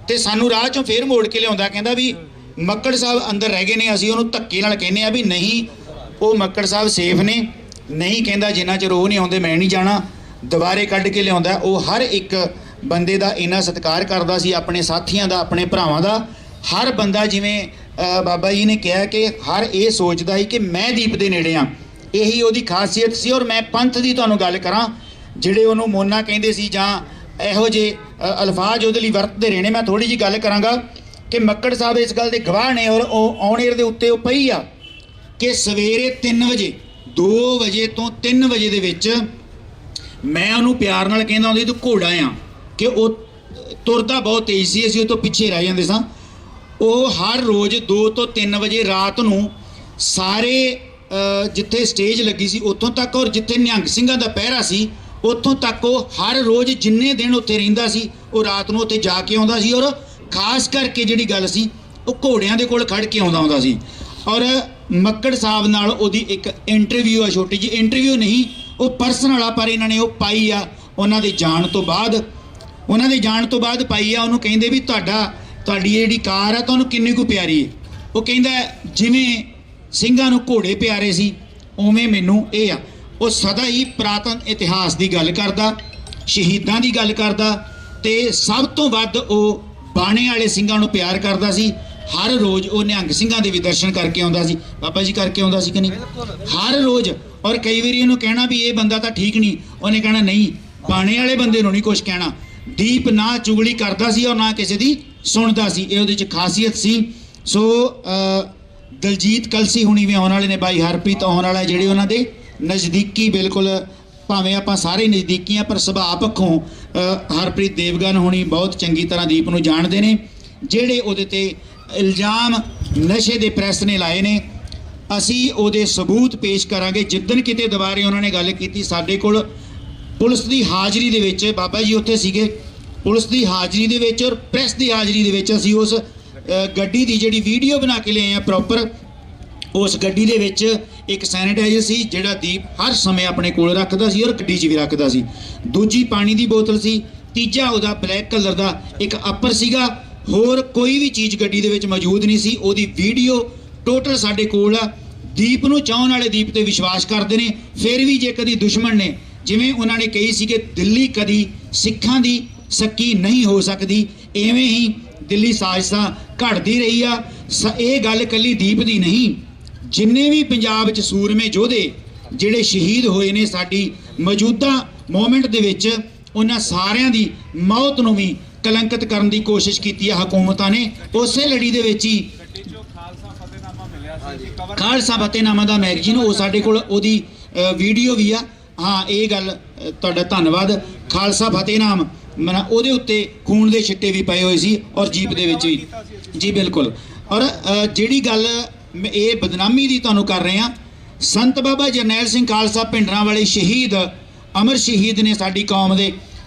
ਤੇ ਸਾਨੂੰ ਰਾਹ 'ਚੋਂ ਫੇਰ ਮੋੜ ਕੇ ਲਿਆਉਂਦਾ, ਕਹਿੰਦਾ ਵੀ ਮੱਕੜ ਸਾਹਿਬ ਅੰਦਰ ਰਹਿ ਗਏ ਨੇ। ਅਸੀਂ ਉਹਨੂੰ ਧੱਕੇ ਨਾਲ ਕਹਿੰਦੇ ਆ ਵੀ ਨਹੀਂ, ਉਹ ਮੱਕੜ ਸਾਹਿਬ ਸੇਫ ਨੇ। ਨਹੀਂ ਕਹਿੰਦਾ ਜਿੰਨਾ ਚਿਰ ਉਹ ਨਹੀਂ ਆਉਂਦੇ ਮੈਂ ਨਹੀਂ ਜਾਣਾ। ਦੁਬਾਰੇ ਕੱਢ ਕੇ ਲਿਆਉਂਦਾ। ਉਹ ਹਰ ਇੱਕ ਬੰਦੇ ਦਾ ਇੰਨਾ ਸਤਿਕਾਰ ਕਰਦਾ ਸੀ, ਆਪਣੇ ਸਾਥੀਆਂ ਦਾ, ਆਪਣੇ ਭਰਾਵਾਂ ਦਾ। ਹਰ ਬੰਦਾ ਜਿਵੇਂ ਬਾਬਾ ਜੀ ਨੇ ਕਿਹਾ ਕਿ ਹਰ ਇਹ ਸੋਚਦਾ ਸੀ ਕਿ ਮੈਂ ਦੀਪ ਦੇ ਨੇੜੇ ਆ, ਇਹੀ ਉਹਦੀ ਖਾਸੀਅਤ ਸੀ। ਔਰ ਮੈਂ ਪੰਥ ਦੀ ਤੁਹਾਨੂੰ ਗੱਲ ਕਰਾਂ, ਜਿਹੜੇ ਉਹਨੂੰ ਮੋਨਾ ਕਹਿੰਦੇ ਸੀ ਜਾਂ ਇਹੋ ਜਿਹੇ ਅਲਫਾਜ਼ ਉਹਦੇ ਲਈ ਵਰਤਦੇ ਰਹੇ ਨੇ, ਮੈਂ ਥੋੜ੍ਹੀ ਜਿਹੀ ਗੱਲ ਕਰਾਂਗਾ ਕਿ ਮੱਕੜ ਸਾਹਿਬ ਇਸ ਗੱਲ ਦੇ ਗਵਾਹ ਨੇ। ਔਰ ਉਹ ਔਨ 에ਅਰ ਦੇ ਉੱਤੇ ਉਹ ਪਈ ਆ ਕਿ ਸਵੇਰੇ 3 ਵਜੇ 2 ਵਜੇ ਤੋਂ 3 ਵਜੇ ਦੇ ਵਿੱਚ ਮੈਂ ਉਹਨੂੰ ਪਿਆਰ ਨਾਲ ਕਹਿੰਦਾ ਹੁੰਦਾ ਤੂੰ ਘੋੜਾ ਆ, ਕਿ ਉਹ ਤੁਰਦਾ ਬਹੁਤ ਤੇਜ਼ ਸੀ, ਅਸੀਂ ਉਹ ਤੋਂ ਪਿੱਛੇ ਰਹਿ ਜਾਂਦੇ ਸਾਂ। ਉਹ ਹਰ ਰੋਜ਼ 2 ਤੋਂ 3 ਵਜੇ ਰਾਤ ਨੂੰ ਸਾਰੇ ਜਿੱਥੇ ਸਟੇਜ ਲੱਗੀ ਸੀ ਉੱਥੋਂ ਤੱਕ, ਔਰ ਜਿੱਥੇ ਨਿਹੰਗ ਸਿੰਘਾਂ ਦਾ ਪਹਿਰਾ ਸੀ ਉੱਥੋਂ ਤੱਕ ਉਹ ਹਰ ਰੋਜ਼ ਜਿੰਨੇ ਦਿਨ ਉੱਥੇ ਰਹਿੰਦਾ ਸੀ ਉਹ ਰਾਤ ਨੂੰ ਉੱਥੇ ਜਾ ਕੇ ਆਉਂਦਾ ਸੀ। ਔਰ ਖਾਸ ਕਰਕੇ ਜਿਹੜੀ ਗੱਲ ਸੀ ਉਹ ਘੋੜਿਆਂ ਦੇ ਕੋਲ ਖੜ ਕੇ ਆਉਂਦਾ ਸੀ। ਔਰ ਮੱਕੜ ਸਾਹਿਬ ਨਾਲ ਉਹਦੀ ਇੱਕ ਇੰਟਰਵਿਊ ਆ, ਛੋਟੀ ਜਿਹੀ ਇੰਟਰਵਿਊ ਨਹੀਂ, ਉਹ ਪਰਸਨਲ ਆ, ਪਰ ਇਹਨਾਂ ਨੇ ਉਹ ਪਾਈ ਆ ਉਹਨਾਂ ਦੇ ਜਾਣ ਤੋਂ ਬਾਅਦ ਪਾਈ ਆ। ਉਹਨੂੰ ਕਹਿੰਦੇ ਵੀ ਤੁਹਾਡੀ ਜਿਹੜੀ ਕਾਰ ਆ ਤੁਹਾਨੂੰ ਕਿੰਨੀ ਕੁ ਪਿਆਰੀ ਹੈ? ਉਹ ਕਹਿੰਦਾ ਜਿਵੇਂ ਸਿੰਘਾਂ ਨੂੰ ਘੋੜੇ ਪਿਆਰੇ ਸੀ ਉਵੇਂ ਮੈਨੂੰ ਇਹ ਆ। ਉਹ ਸਦਾ ਹੀ ਪੁਰਾਤਨ ਇਤਿਹਾਸ ਦੀ ਗੱਲ ਕਰਦਾ, ਸ਼ਹੀਦਾਂ ਦੀ ਗੱਲ ਕਰਦਾ ਤੇ ਸਭ ਤੋਂ ਵੱਧ ਉਹ ਬਾਣੇ ਵਾਲੇ ਸਿੰਘਾਂ ਨੂੰ ਪਿਆਰ ਕਰਦਾ ਸੀ। ਹਰ ਰੋਜ਼ ਉਹ ਨਿਹੰਗ ਸਿੰਘਾਂ ਦੇ ਵੀ ਦਰਸ਼ਨ ਕਰਕੇ ਆਉਂਦਾ ਸੀ। ਬਾਬਾ ਜੀ ਕਰਕੇ ਆਉਂਦਾ ਸੀ ਕਿ ਨਹੀਂ? ਹਰ ਰੋਜ਼। ਔਰ ਕਈ ਵਾਰੀ ਇਹਨੂੰ ਕਹਿਣਾ ਵੀ ਇਹ ਬੰਦਾ ਤਾਂ ਠੀਕ ਨਹੀਂ, ਉਹਨੇ ਕਹਿਣਾ ਨਹੀਂ, ਬਾਣੇ ਵਾਲੇ ਬੰਦੇ ਨੂੰ ਨਹੀਂ ਕੁਛ ਕਹਿਣਾ। ਦੀਪ ਨਾ ਚੁਗਲੀ ਕਰਦਾ ਸੀ ਔਰ ਨਾ ਕਿਸੇ ਦੀ ਸੁਣਦਾ ਸੀ, ਇਹ ਉਹਦੇ 'ਚ ਖਾਸੀਅਤ ਸੀ। ਸੋ ਦਲਜੀਤ ਕਲਸੀ ਹੁਣੀ ਵੀ ਆਉਣ ਵਾਲੇ ਨੇ, ਬਾਈ ਹਰਪ੍ਰੀਤ ਆਉਣ ਵਾਲਾ, ਜਿਹੜੇ ਉਹਨਾਂ ਦੇ ਨਜ਼ਦੀਕੀ, ਬਿਲਕੁਲ ਭਾਵੇਂ ਆਪਾਂ ਸਾਰੇ ਨਜ਼ਦੀਕੀ ਆ ਪਰ ਸੁਭਾਅ ਪੱਖੋਂ ਹਰਪ੍ਰੀਤ ਦੇਵਗਨ ਹੁਣੀ ਬਹੁਤ ਚੰਗੀ ਤਰ੍ਹਾਂ ਦੀਪ ਨੂੰ ਜਾਣਦੇ ਨੇ। ਜਿਹੜੇ ਉਹਦੇ ਤੇ ਇਲਜ਼ਾਮ ਨਸ਼ੇ ਦੇ ਪ੍ਰੈਸ ਨੇ ਲਾਏ ਨੇ, ਅਸੀਂ ਉਹਦੇ ਸਬੂਤ ਪੇਸ਼ ਕਰਾਂਗੇ। ਜਿੱਦਣ ਕਿਤੇ ਦੁਬਾਰੇ ਉਹਨਾਂ ਨੇ ਗੱਲ ਕੀਤੀ ਸਾਡੇ ਕੋਲ ਪੁਲਿਸ ਦੀ ਹਾਜ਼ਰੀ ਦੇ ਵਿੱਚ, ਬਾਬਾ ਜੀ ਉੱਥੇ ਸੀਗੇ, ਪੁਲਿਸ ਦੀ ਹਾਜ਼ਰੀ ਦੇ ਵਿੱਚ ਔਰ ਪ੍ਰੈਸ ਦੀ ਹਾਜ਼ਰੀ ਦੇ ਵਿੱਚ ਅਸੀਂ ਉਸ ਗੱਡੀ ਦੀ ਜਿਹੜੀ ਵੀਡੀਓ ਬਣਾ ਕੇ ਲਿਆਏ ਆ ਪ੍ਰੋਪਰ। ਉਸ ਗੱਡੀ ਦੇ ਵਿੱਚ ਇੱਕ ਸੈਨੀਟਾਈਜ਼ਰ ਸੀ ਜਿਹੜਾ ਦੀਪ ਹਰ ਸਮੇਂ ਆਪਣੇ ਕੋਲ ਰੱਖਦਾ ਸੀ ਔਰ ਗੱਡੀ 'ਚ ਵੀ ਰੱਖਦਾ ਸੀ। ਦੂਜੀ ਪਾਣੀ ਦੀ ਬੋਤਲ ਸੀ। ਤੀਜਾ ਉਹਦਾ ਬਲੈਕ ਕਲਰ ਦਾ ਇੱਕ ਅੱਪਰ ਸੀਗਾ। ਹੋਰ ਕੋਈ ਵੀ ਚੀਜ਼ ਗੱਡੀ ਦੇ ਵਿੱਚ ਮੌਜੂਦ ਨਹੀਂ ਸੀ। ਉਹਦੀ ਵੀਡੀਓ ਟੋਟਲ ਸਾਡੇ ਕੋਲ ਆ। ਦੀਪ ਨੂੰ ਚਾਹਣ ਵਾਲੇ ਦੀਪ ਤੇ ਵਿਸ਼ਵਾਸ ਕਰਦੇ ਨੇ। ਫਿਰ ਵੀ ਜੇ ਕਦੀ ਦੁਸ਼ਮਣ ਨੇ, ਜਿਵੇਂ ਉਹਨਾਂ ਨੇ ਕਹੀ ਸੀ ਕਿ ਦਿੱਲੀ ਕਦੀ ਸਿੱਖਾਂ ਦੀ ਸੱਕੀ ਨਹੀਂ ਹੋ ਸਕਦੀ, ਐਵੇਂ ਹੀ ਦਿੱਲੀ ਸਾਜ਼ਿਸ਼ਾਂ ਘੜਦੀ ਰਹੀ ਆ। ਇਹ ਗੱਲ ਇਕੱਲੀ ਦੀਪ ਦੀ ਨਹੀਂ, ਜਿੰਨੇ ਵੀ ਪੰਜਾਬ 'ਚ ਸੂਰਮੇ ਯੋਧੇ ਜਿਹੜੇ ਸ਼ਹੀਦ ਹੋਏ ਨੇ ਸਾਡੀ ਮੌਜੂਦਾ ਮੂਵਮੈਂਟ ਦੇ ਵਿੱਚ, ਉਹਨਾਂ ਸਾਰਿਆਂ ਦੀ ਮੌਤ ਨੂੰ ਵੀ ਕਲੰਕਿਤ ਕਰਨ ਦੀ ਕੋਸ਼ਿਸ਼ ਕੀਤੀ ਹੈ ਹਕੂਮਤਾਂ ਨੇ। ਉਸੇ ਲੜੀ ਦੇ ਵਿੱਚ ਹੀ ਖਾਲਸਾ ਫਤਿਹਨਾਮਾ ਦਾ ਮੈਗਜ਼ੀਨ, ਉਹ ਸਾਡੇ ਕੋਲ ਉਹਦੀ ਵੀਡੀਓ ਵੀ ਆ। ਹਾਂ, ਇਹ ਗੱਲ ਤੁਹਾਡਾ ਧੰਨਵਾਦ। ਖਾਲਸਾ ਫਤਿਹਨਾਮ ਉਹਦੇ ਉੱਤੇ ਖੂਨ ਦੇ ਛਿੱਟੇ ਵੀ ਪਏ ਹੋਏ ਸੀ ਔਰ ਜੀਪ ਦੇ ਵਿੱਚ ਵੀ। ਜੀ ਬਿਲਕੁਲ। ਔਰ ਜਿਹੜੀ ਗੱਲ ਇਹ ਬਦਨਾਮੀ ਦੀ ਤੁਹਾਨੂੰ ਕਰ ਰਹੇ ਹਾਂ, ਸੰਤ ਬਾਬਾ ਜਰਨੈਲ ਸਿੰਘ ਖਾਲਸਾ ਭਿੰਡਰਾਂ ਵਾਲੇ ਸ਼ਹੀਦ, ਅਮਰ ਸ਼ਹੀਦ ਨੇ ਸਾਡੀ ਕੌਮ ਦੇ,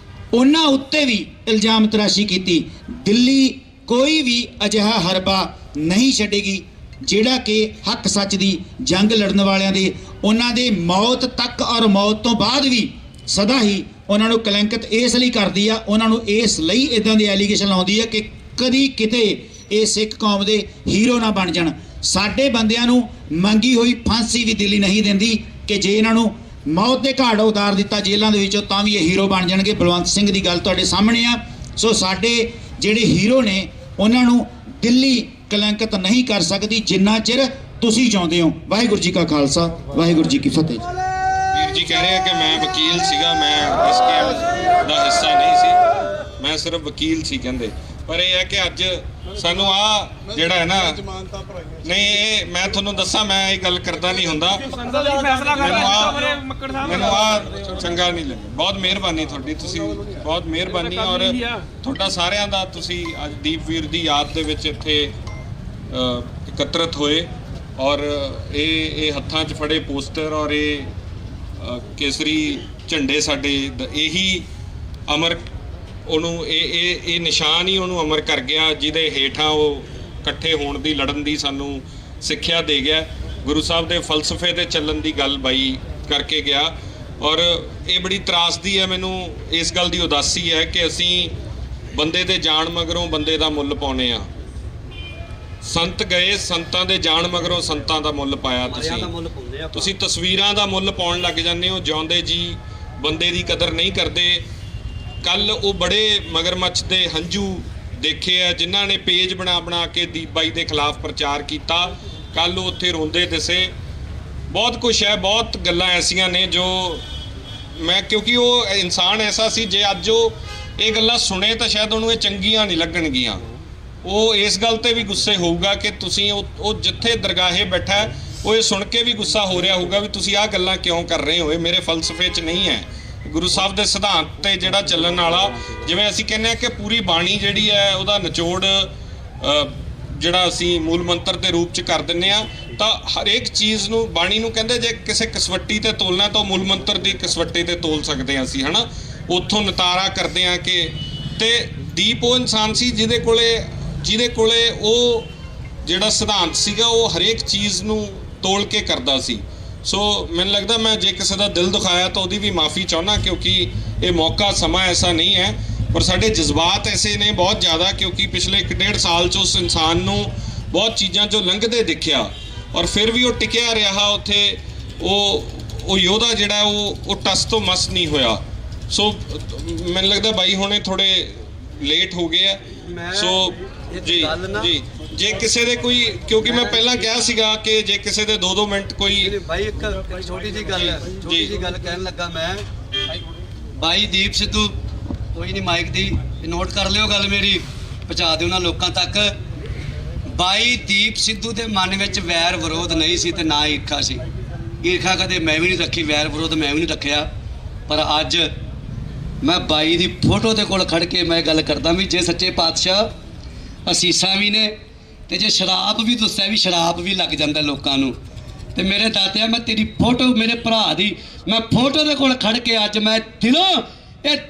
ਉਹਨਾਂ ਉੱਤੇ ਵੀ ਇਲਜ਼ਾਮ ਤਰਾਸ਼ੀ ਕੀਤੀ। ਦਿੱਲੀ ਕੋਈ ਵੀ ਅਜਿਹਾ ਹਰਬਾ ਨਹੀਂ ਛੱਡੇਗੀ, ਜਿਹੜਾ ਕਿ ਹੱਕ ਸੱਚ ਦੀ ਜੰਗ ਲੜਨ ਵਾਲਿਆਂ ਦੇ ਉਹਨਾਂ ਦੇ ਮੌਤ ਤੱਕ ਔਰ ਮੌਤ ਤੋਂ ਬਾਅਦ ਵੀ ਸਦਾ ਹੀ ਉਹਨਾਂ ਨੂੰ ਕਲੰਕਿਤ ਇਸ ਲਈ ਕਰਦੀ ਆ, ਉਹਨਾਂ ਨੂੰ ਇਸ ਲਈ ਇਦਾਂ ਦੇ ਐਲੀਗੇਸ਼ਨ ਲਾਉਂਦੀ ਆ ਕਿ ਕਦੀ ਕਿਤੇ ਇਹ ਸਿੱਖ ਕੌਮ ਦੇ ਹੀਰੋ ਨਾ ਬਣ ਜਾਣ। ਸਾਡੇ ਬੰਦਿਆਂ ਨੂੰ ਮੰਗੀ ਹੋਈ ਫਾਂਸੀ ਵੀ ਦਿੱਲੀ ਨਹੀਂ ਦਿੰਦੀ ਕਿ ਜੇ ਇਹਨਾਂ ਨੂੰ ਮੌਤ ਦੇ ਘਾਟ ਉਤਾਰ ਦਿੱਤਾ ਜੇਲ੍ਹਾਂ ਦੇ ਵਿੱਚੋਂ ਤਾਂ ਵੀ ਇਹ ਹੀਰੋ ਬਣ ਜਾਣਗੇ। ਬਲਵੰਤ ਸਿੰਘ ਦੀ ਗੱਲ ਤੁਹਾਡੇ ਸਾਹਮਣੇ ਆ। ਸੋ ਸਾਡੇ ਜਿਹੜੇ ਹੀਰੋ ਨੇ ਉਹਨਾਂ ਨੂੰ ਦਿੱਲੀ ਕਲੰਕਿਤ ਨਹੀਂ ਕਰ ਸਕਦੀ ਜਿੰਨਾ ਚਿਰ ਤੁਸੀਂ ਚਾਹੁੰਦੇ ਹੋ। ਵਾਹਿਗੁਰੂ ਜੀ ਕਾ ਖਾਲਸਾ, ਵਾਹਿਗੁਰੂ ਜੀ ਕੀ ਫਤਿਹ। ਵੀਰ ਜੀ ਕਹਿ ਰਹੇ ਆ ਕਿ ਮੈਂ ਵਕੀਲ ਸੀਗਾ, ਮੈਂ ਇਸ ਕੇਸ ਦਾ ਹਿੱਸਾ ਨਹੀਂ ਸੀ, ਮੈਂ ਸਿਰਫ ਵਕੀਲ ਸੀ ਕਹਿੰਦੇ। ਪਰ ਇਹ ਹੈ ਕਿ ਅੱਜ ਸਾਨੂੰ ਆ ਜਿਹੜਾ ਹੈ ਨਾ, ਨਹੀਂ ਇਹ ਮੈਂ ਤੁਹਾਨੂੰ ਦੱਸਾਂ, ਮੈਂ ਇਹ ਗੱਲ ਕਰਦਾ ਨਹੀਂ ਹੁੰਦਾ, ਮੈਨੂੰ ਆ ਚੰਗਾ ਨਹੀਂ ਲੱਗਿਆ। ਬਹੁਤ ਮਿਹਰਬਾਨੀ ਤੁਹਾਡੀ, ਤੁਸੀਂ ਬਹੁਤ ਮਿਹਰਬਾਨੀ। ਔਰ ਤੁਹਾਡਾ ਸਾਰਿਆਂ ਦਾ, ਤੁਸੀਂ ਅੱਜ ਦੀਪਵੀਰ ਦੀ ਯਾਦ ਦੇ ਵਿੱਚ ਇੱਥੇ ਇਕੱਤਰਤ ਹੋਏ ਔਰ ਇਹ ਹੱਥਾਂ 'ਚ ਫੜੇ ਪੋਸਟਰ ਔਰ ਇਹ ਕੇਸਰੀ ਝੰਡੇ ਸਾਡੇ ਇਹੀ ਅਮਰ, ਉਹਨੂੰ ਇਹ ਨਿਸ਼ਾਨ ਹੀ ਉਹਨੂੰ ਅਮਰ ਕਰ ਗਿਆ ਜਿਹਦੇ ਹੇਠਾਂ ਉਹ ਇਕੱਠੇ ਹੋਣ ਦੀ, ਲੜਨ ਦੀ ਸਾਨੂੰ ਸਿੱਖਿਆ ਦੇ ਗਿਆ। ਗੁਰੂ ਸਾਹਿਬ ਦੇ ਫਲਸਫੇ ਤੇ ਚੱਲਣ ਦੀ ਗੱਲ ਬਾਈ ਕਰਕੇ ਗਿਆ। ਔਰ ਇਹ ਬੜੀ ਤਰਾਸਦੀ ਹੈ ਮੈਨੂੰ, ਇਸ ਗੱਲ ਦੀ ਉਦਾਸੀ ਹੈ ਕਿ ਅਸੀਂ ਬੰਦੇ ਦੇ ਜਾਣ ਮਗਰੋਂ ਬੰਦੇ ਦਾ ਮੁੱਲ ਪਾਉਨੇ ਆ। ਸੰਤ ਗਏ, ਸੰਤਾਂ ਦੇ ਜਾਣ ਮਗਰੋਂ ਸੰਤਾਂ ਦਾ ਮੁੱਲ ਪਾਇਆ। ਤੁਸੀਂ ਤਸਵੀਰਾਂ ਦਾ ਮੁੱਲ ਪਾਉਣ ਲੱਗ ਜਾਂਦੇ ਹੋ, ਜਿਉਂਦੇ ਜੀ ਬੰਦੇ ਦੀ ਕਦਰ ਨਹੀਂ ਕਰਦੇ। ਕੱਲ ਉਹ ਬੜੇ ਮਗਰਮੱਛ ਦੇ ਹੰਝੂ ਦੇਖੇ ਆ ਜਿਨ੍ਹਾਂ ਨੇ ਪੇਜ ਬਣਾ ਕੇ ਦੀਪ ਬਾਈ ਦੇ ਖਿਲਾਫ ਪ੍ਰਚਾਰ ਕੀਤਾ। ਕੱਲ ਉਹ ਉੱਥੇ ਰੋਂਦੇ ਦਿਸੇ। ਬਹੁਤ ਕੁਛ ਹੈ, ਬਹੁਤ ਗੱਲਾਂ ਐਸੀਆਂ ਨੇ ਜੋ ਮੈਂ, ਕਿਉਂਕਿ ਉਹ ਇਨਸਾਨ ਐਸਾ ਸੀ, ਜੇ ਅੱਜ ਉਹ ਇਹ ਗੱਲਾਂ ਸੁਣੇ ਤਾਂ ਸ਼ਾਇਦ ਉਹਨੂੰ ਇਹ ਚੰਗੀਆਂ ਨਹੀਂ ਲੱਗਣਗੀਆਂ। ਉਹ ਇਸ ਗੱਲ ਤੇ ਵੀ ਗੁੱਸੇ ਹੋਊਗਾ ਕਿ ਤੁਸੀਂ ਉਹ ਜਿੱਥੇ ਦਰਗਾਹੇ ਬੈਠਾ ਉਹ ਇਹ ਸੁਣ ਕੇ ਵੀ ਗੁੱਸਾ ਹੋ ਰਿਹਾ ਹੋਊਗਾ ਵੀ ਤੁਸੀਂ ਆਹ ਗੱਲਾਂ ਕਿਉਂ ਕਰ ਰਹੇ ਹੋ, ਇਹ ਮੇਰੇ ਫਲਸਫੇ 'ਚ ਨਹੀਂ ਹੈ। ਗੁਰੂ ਸਾਹਿਬ ਦੇ ਸਿਧਾਂਤ ਤੇ ਜਿਹੜਾ ਚੱਲਣ ਵਾਲਾ, ਜਿਵੇਂ ਅਸੀਂ ਕਹਿੰਦੇ ਹਾਂ ਕਿ ਪੂਰੀ ਬਾਣੀ ਜਿਹੜੀ ਹੈ ਉਹਦਾ ਨਿਚੋੜ ਜਿਹੜਾ ਅਸੀਂ ਮੂਲ ਮੰਤਰ ਦੇ ਰੂਪ 'ਚ ਕਰ ਦਿੰਦੇ ਆ, ਤਾਂ ਹਰੇਕ ਚੀਜ਼ ਨੂੰ ਬਾਣੀ ਨੂੰ ਕਹਿੰਦੇ ਜੇ ਕਿਸੇ ਕਸਵੱਟੀ ਤੇ ਤੋਲਣਾ ਤਾਂ ਮੂਲ ਮੰਤਰ ਦੀ ਕਸਵੱਟੀ ਤੇ ਤੋਲ ਸਕਦੇ ਹਾਂ ਅਸੀਂ, ਹਨਾ। ਉੱਥੋਂ ਨਿਤਾਰਾ ਕਰਦੇ ਹਾਂ ਕਿ ਤੇ ਦੀਪ ਉਹ ਇਨਸਾਨ ਸੀ ਜਿਹਦੇ ਕੋਲੇ ਉਹ ਜਿਹੜਾ ਸਿਧਾਂਤ ਸੀਗਾ ਉਹ ਹਰੇਕ ਚੀਜ਼ ਨੂੰ ਤੋਲ ਕੇ ਕਰਦਾ ਸੀ। ਸੋ ਮੈਨੂੰ ਲੱਗਦਾ ਮੈਂ ਜੇ ਕਿਸੇ ਦਾ ਦਿਲ ਦੁਖਾਇਆ ਤਾਂ ਉਹਦੀ ਵੀ ਮਾਫੀ ਚਾਹੁੰਦਾ, ਕਿਉਂਕਿ ਇਹ ਮੌਕਾ ਸਮਾਂ ਐਸਾ ਨਹੀਂ ਹੈ। ਪਰ ਸਾਡੇ ਜਜ਼ਬਾਤ ਐਸੇ ਨੇ ਬਹੁਤ ਜ਼ਿਆਦਾ, ਕਿਉਂਕਿ ਪਿਛਲੇ 1.5 ਸਾਲ 'ਚ ਉਸ ਇਨਸਾਨ ਨੂੰ ਬਹੁਤ ਚੀਜ਼ਾਂ 'ਚੋਂ ਲੰਘਦੇ ਦਿਖਿਆ ਔਰ ਫਿਰ ਵੀ ਉਹ ਟਿਕਿਆ ਰਿਹਾ ਉੱਥੇ। ਉਹ ਯੋਧਾ ਜਿਹੜਾ ਉਹ ਟਸ ਤੋਂ ਮਸ ਨਹੀਂ ਹੋਇਆ। ਸੋ ਮੈਨੂੰ ਲੱਗਦਾ ਬਾਈ ਹੁਣੇ ਥੋੜੇ ਲੇਟ ਹੋ ਗਏ ਆ। ਸੋ ਜੀ ਜੇ ਕਿਸੇ ਦੇ ਕੋਈ, ਕਿਉਂਕਿ ਮੈਂ ਪਹਿਲਾਂ ਕਿਹਾ ਸੀਗਾ ਕਿ ਜੇ ਕਿਸੇ ਦੇ 2-2 ਮਿੰਟ ਕੋਈ ਬਾਈ ਇੱਕ ਛੋਟੀ ਜੀ ਗੱਲ ਹੈ, ਛੋਟੀ ਜੀ ਗੱਲ ਕਹਿਣ ਲੱਗਾ ਮੈਂ। ਬਾਈ ਦੀਪ ਸਿੱਧੂ, ਕੋਈ ਨਹੀਂ ਮਾਈਕ ਦੀ ਨੋਟ ਕਰ ਲਿਓ ਗੱਲ ਮੇਰੀ, ਪਹੁੰਚਾ ਦਿਓ ਉਹਨਾਂ ਲੋਕਾਂ ਤੱਕ। ਬਾਈ ਦੀਪ ਸਿੱਧੂ ਦੇ ਮਨ ਵਿੱਚ ਵੈਰ ਵਿਰੋਧ ਨਹੀਂ ਸੀ ਤੇ ਨਾ ਈਰਖਾ ਸੀ। ਈਰਖਾ ਕਦੇ ਮੈਂ ਵੀ ਨਹੀਂ ਰੱਖੀ, ਵੈਰ ਵਿਰੋਧ ਮੈਂ ਵੀ ਨਹੀਂ ਰੱਖਿਆ। ਪਰ ਅੱਜ ਮੈਂ ਬਾਈ ਦੀ ਫੋਟੋ ਦੇ ਕੋਲ ਖੜ ਕੇ ਮੈਂ ਗੱਲ ਕਰਦਾ ਵੀ ਜੇ ਸੱਚੇ ਪਾਤਸ਼ਾਹ ਅਸੀਸਾਂ ਵੀ ਨੇ ਤੇ ਜੇ ਸ਼ਰਾਬ ਵੀ ਦੱਸਿਆ ਵੀ ਸ਼ਰਾਬ ਵੀ ਲੱਗ ਜਾਂਦਾ ਲੋਕਾਂ ਨੂੰ, ਤੇ ਮੇਰੇ ਦਾਤਿਆ ਮੈਂ ਤੇਰੀ ਫੋਟੋ, ਮੇਰੇ ਭਰਾ ਦੀ ਮੈਂ ਫੋਟੋ ਦੇ ਕੋਲ ਖੜ ਕੇ ਅੱਜ ਮੈਂ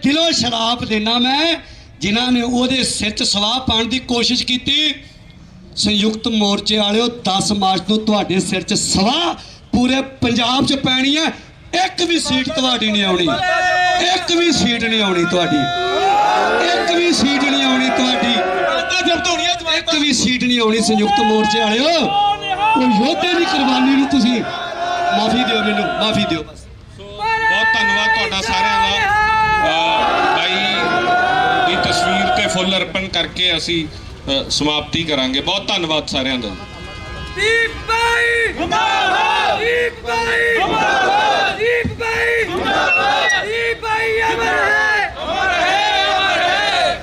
ਦਿਲੋਂ ਸ਼ਰਾਬ ਦੇਣਾ ਮੈਂ, ਜਿਨ੍ਹਾਂ ਨੇ ਉਹਦੇ ਸਿਰ 'ਚ ਸਵਾਹ ਪਾਉਣ ਦੀ ਕੋਸ਼ਿਸ਼ ਕੀਤੀ। ਸੰਯੁਕਤ ਮੋਰਚੇ ਵਾਲਿਓ, 10 ਮਾਰਚ ਨੂੰ ਤੁਹਾਡੇ ਸਿਰ 'ਚ ਸਵਾਹ ਪੂਰੇ ਪੰਜਾਬ 'ਚ ਪੈਣੀ ਹੈ। ਇੱਕ ਵੀ ਸੀਟ ਤੁਹਾਡੀ ਨਹੀਂ ਆਉਣੀ, ਇੱਕ ਵੀ ਸੀਟ ਨਹੀਂ ਆਉਣੀ ਤੁਹਾਡੀ, ਇੱਕ ਵੀ ਸੀਟ ਨਹੀਂ ਆਉਣੀ ਤੁਹਾਡੀ, ਇੱਕ ਵੀ ਸੀਟ ਨਹੀਂ ਆਉਣੀ। ਸੰਯੁਕਤ ਮੋਰਚੇ ਵਾਲਿਓ, ਉਹ ਯੋਧੇ ਦੀ ਕੁਰਬਾਨੀ ਨੂੰ ਤੁਸੀਂ ਮਾਫੀ ਦਿਓ, ਮੈਨੂੰ ਮਾਫੀ ਦਿਓ। ਬਹੁਤ ਧੰਨਵਾਦ ਤੁਹਾਡਾ ਸਾਰਿਆਂ ਦਾ। ਬਾਈ ਦੀ ਤਸਵੀਰ ਤੇ ਫੁੱਲ ਅਰਪਣ ਕਰਕੇ ਅਸੀਂ ਸਮਾਪਤੀ ਕਰਾਂਗੇ। ਬਹੁਤ ਧੰਨਵਾਦ ਸਾਰਿਆਂ ਦਾ। ਦੀਪ ਬਾਈ ਜਿੰਦਾਬਾਦ, ਦੀਪ ਬਾਈ ਜਿੰਦਾਬਾਦ, ਦੀਪ ਬਾਈ ਜਿੰਦਾਬਾਦ, ਦੀਪ ਬਾਈ ਅਮਰ ਹੈ, ਅਮਰ ਹੈ, ਅਮਰ ਹੈ।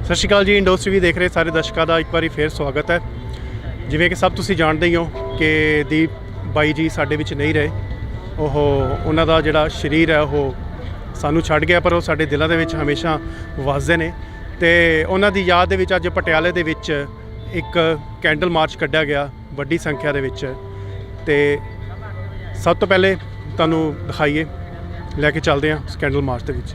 ਸਤਿ ਸ਼੍ਰੀ ਅਕਾਲ ਜੀ। ਇੰਡੋਸ ਟੀਵੀ ਦੇਖ ਰਹੇ ਸਾਰੇ ਦਰਸ਼ਕਾਂ ਦਾ ਇੱਕ ਵਾਰੀ ਫੇਰ ਸਵਾਗਤ ਹੈ। ਜਿਵੇਂ ਕਿ ਸਭ ਤੁਸੀਂ ਜਾਣਦੇ ਹੀ ਹੋ ਕਿ ਦੀਪ ਬਾਈ ਜੀ ਸਾਡੇ ਵਿੱਚ ਨਹੀਂ ਰਹੇ। ਉਹਨਾਂ ਦਾ ਜਿਹੜਾ ਸਰੀਰ ਹੈ ਉਹ ਸਾਨੂੰ ਛੱਡ ਗਿਆ, ਪਰ ਉਹ ਸਾਡੇ ਦਿਲਾਂ ਦੇ ਵਿੱਚ ਹਮੇਸ਼ਾ ਵਸਦੇ ਨੇ। ਤੇ ਉਹਨਾਂ ਦੀ ਯਾਦ ਦੇ ਵਿੱਚ ਅੱਜ ਪਟਿਆਲੇ ਦੇ ਵਿੱਚ ਇੱਕ ਕੈਂਡਲ ਮਾਰਚ ਕੱਢਿਆ ਗਿਆ ਵੱਡੀ ਸੰਖਿਆ ਦੇ ਵਿੱਚ। ਤੇ ਸਭ ਤੋਂ ਪਹਿਲੇ ਤੁਹਾਨੂੰ ਦਿਖਾਈਏ, ਲੈ ਕੇ ਚੱਲਦੇ ਹਾਂ ਸਕੈਂਡਲ ਮਾਰਚ ਦੇ ਵਿੱਚ।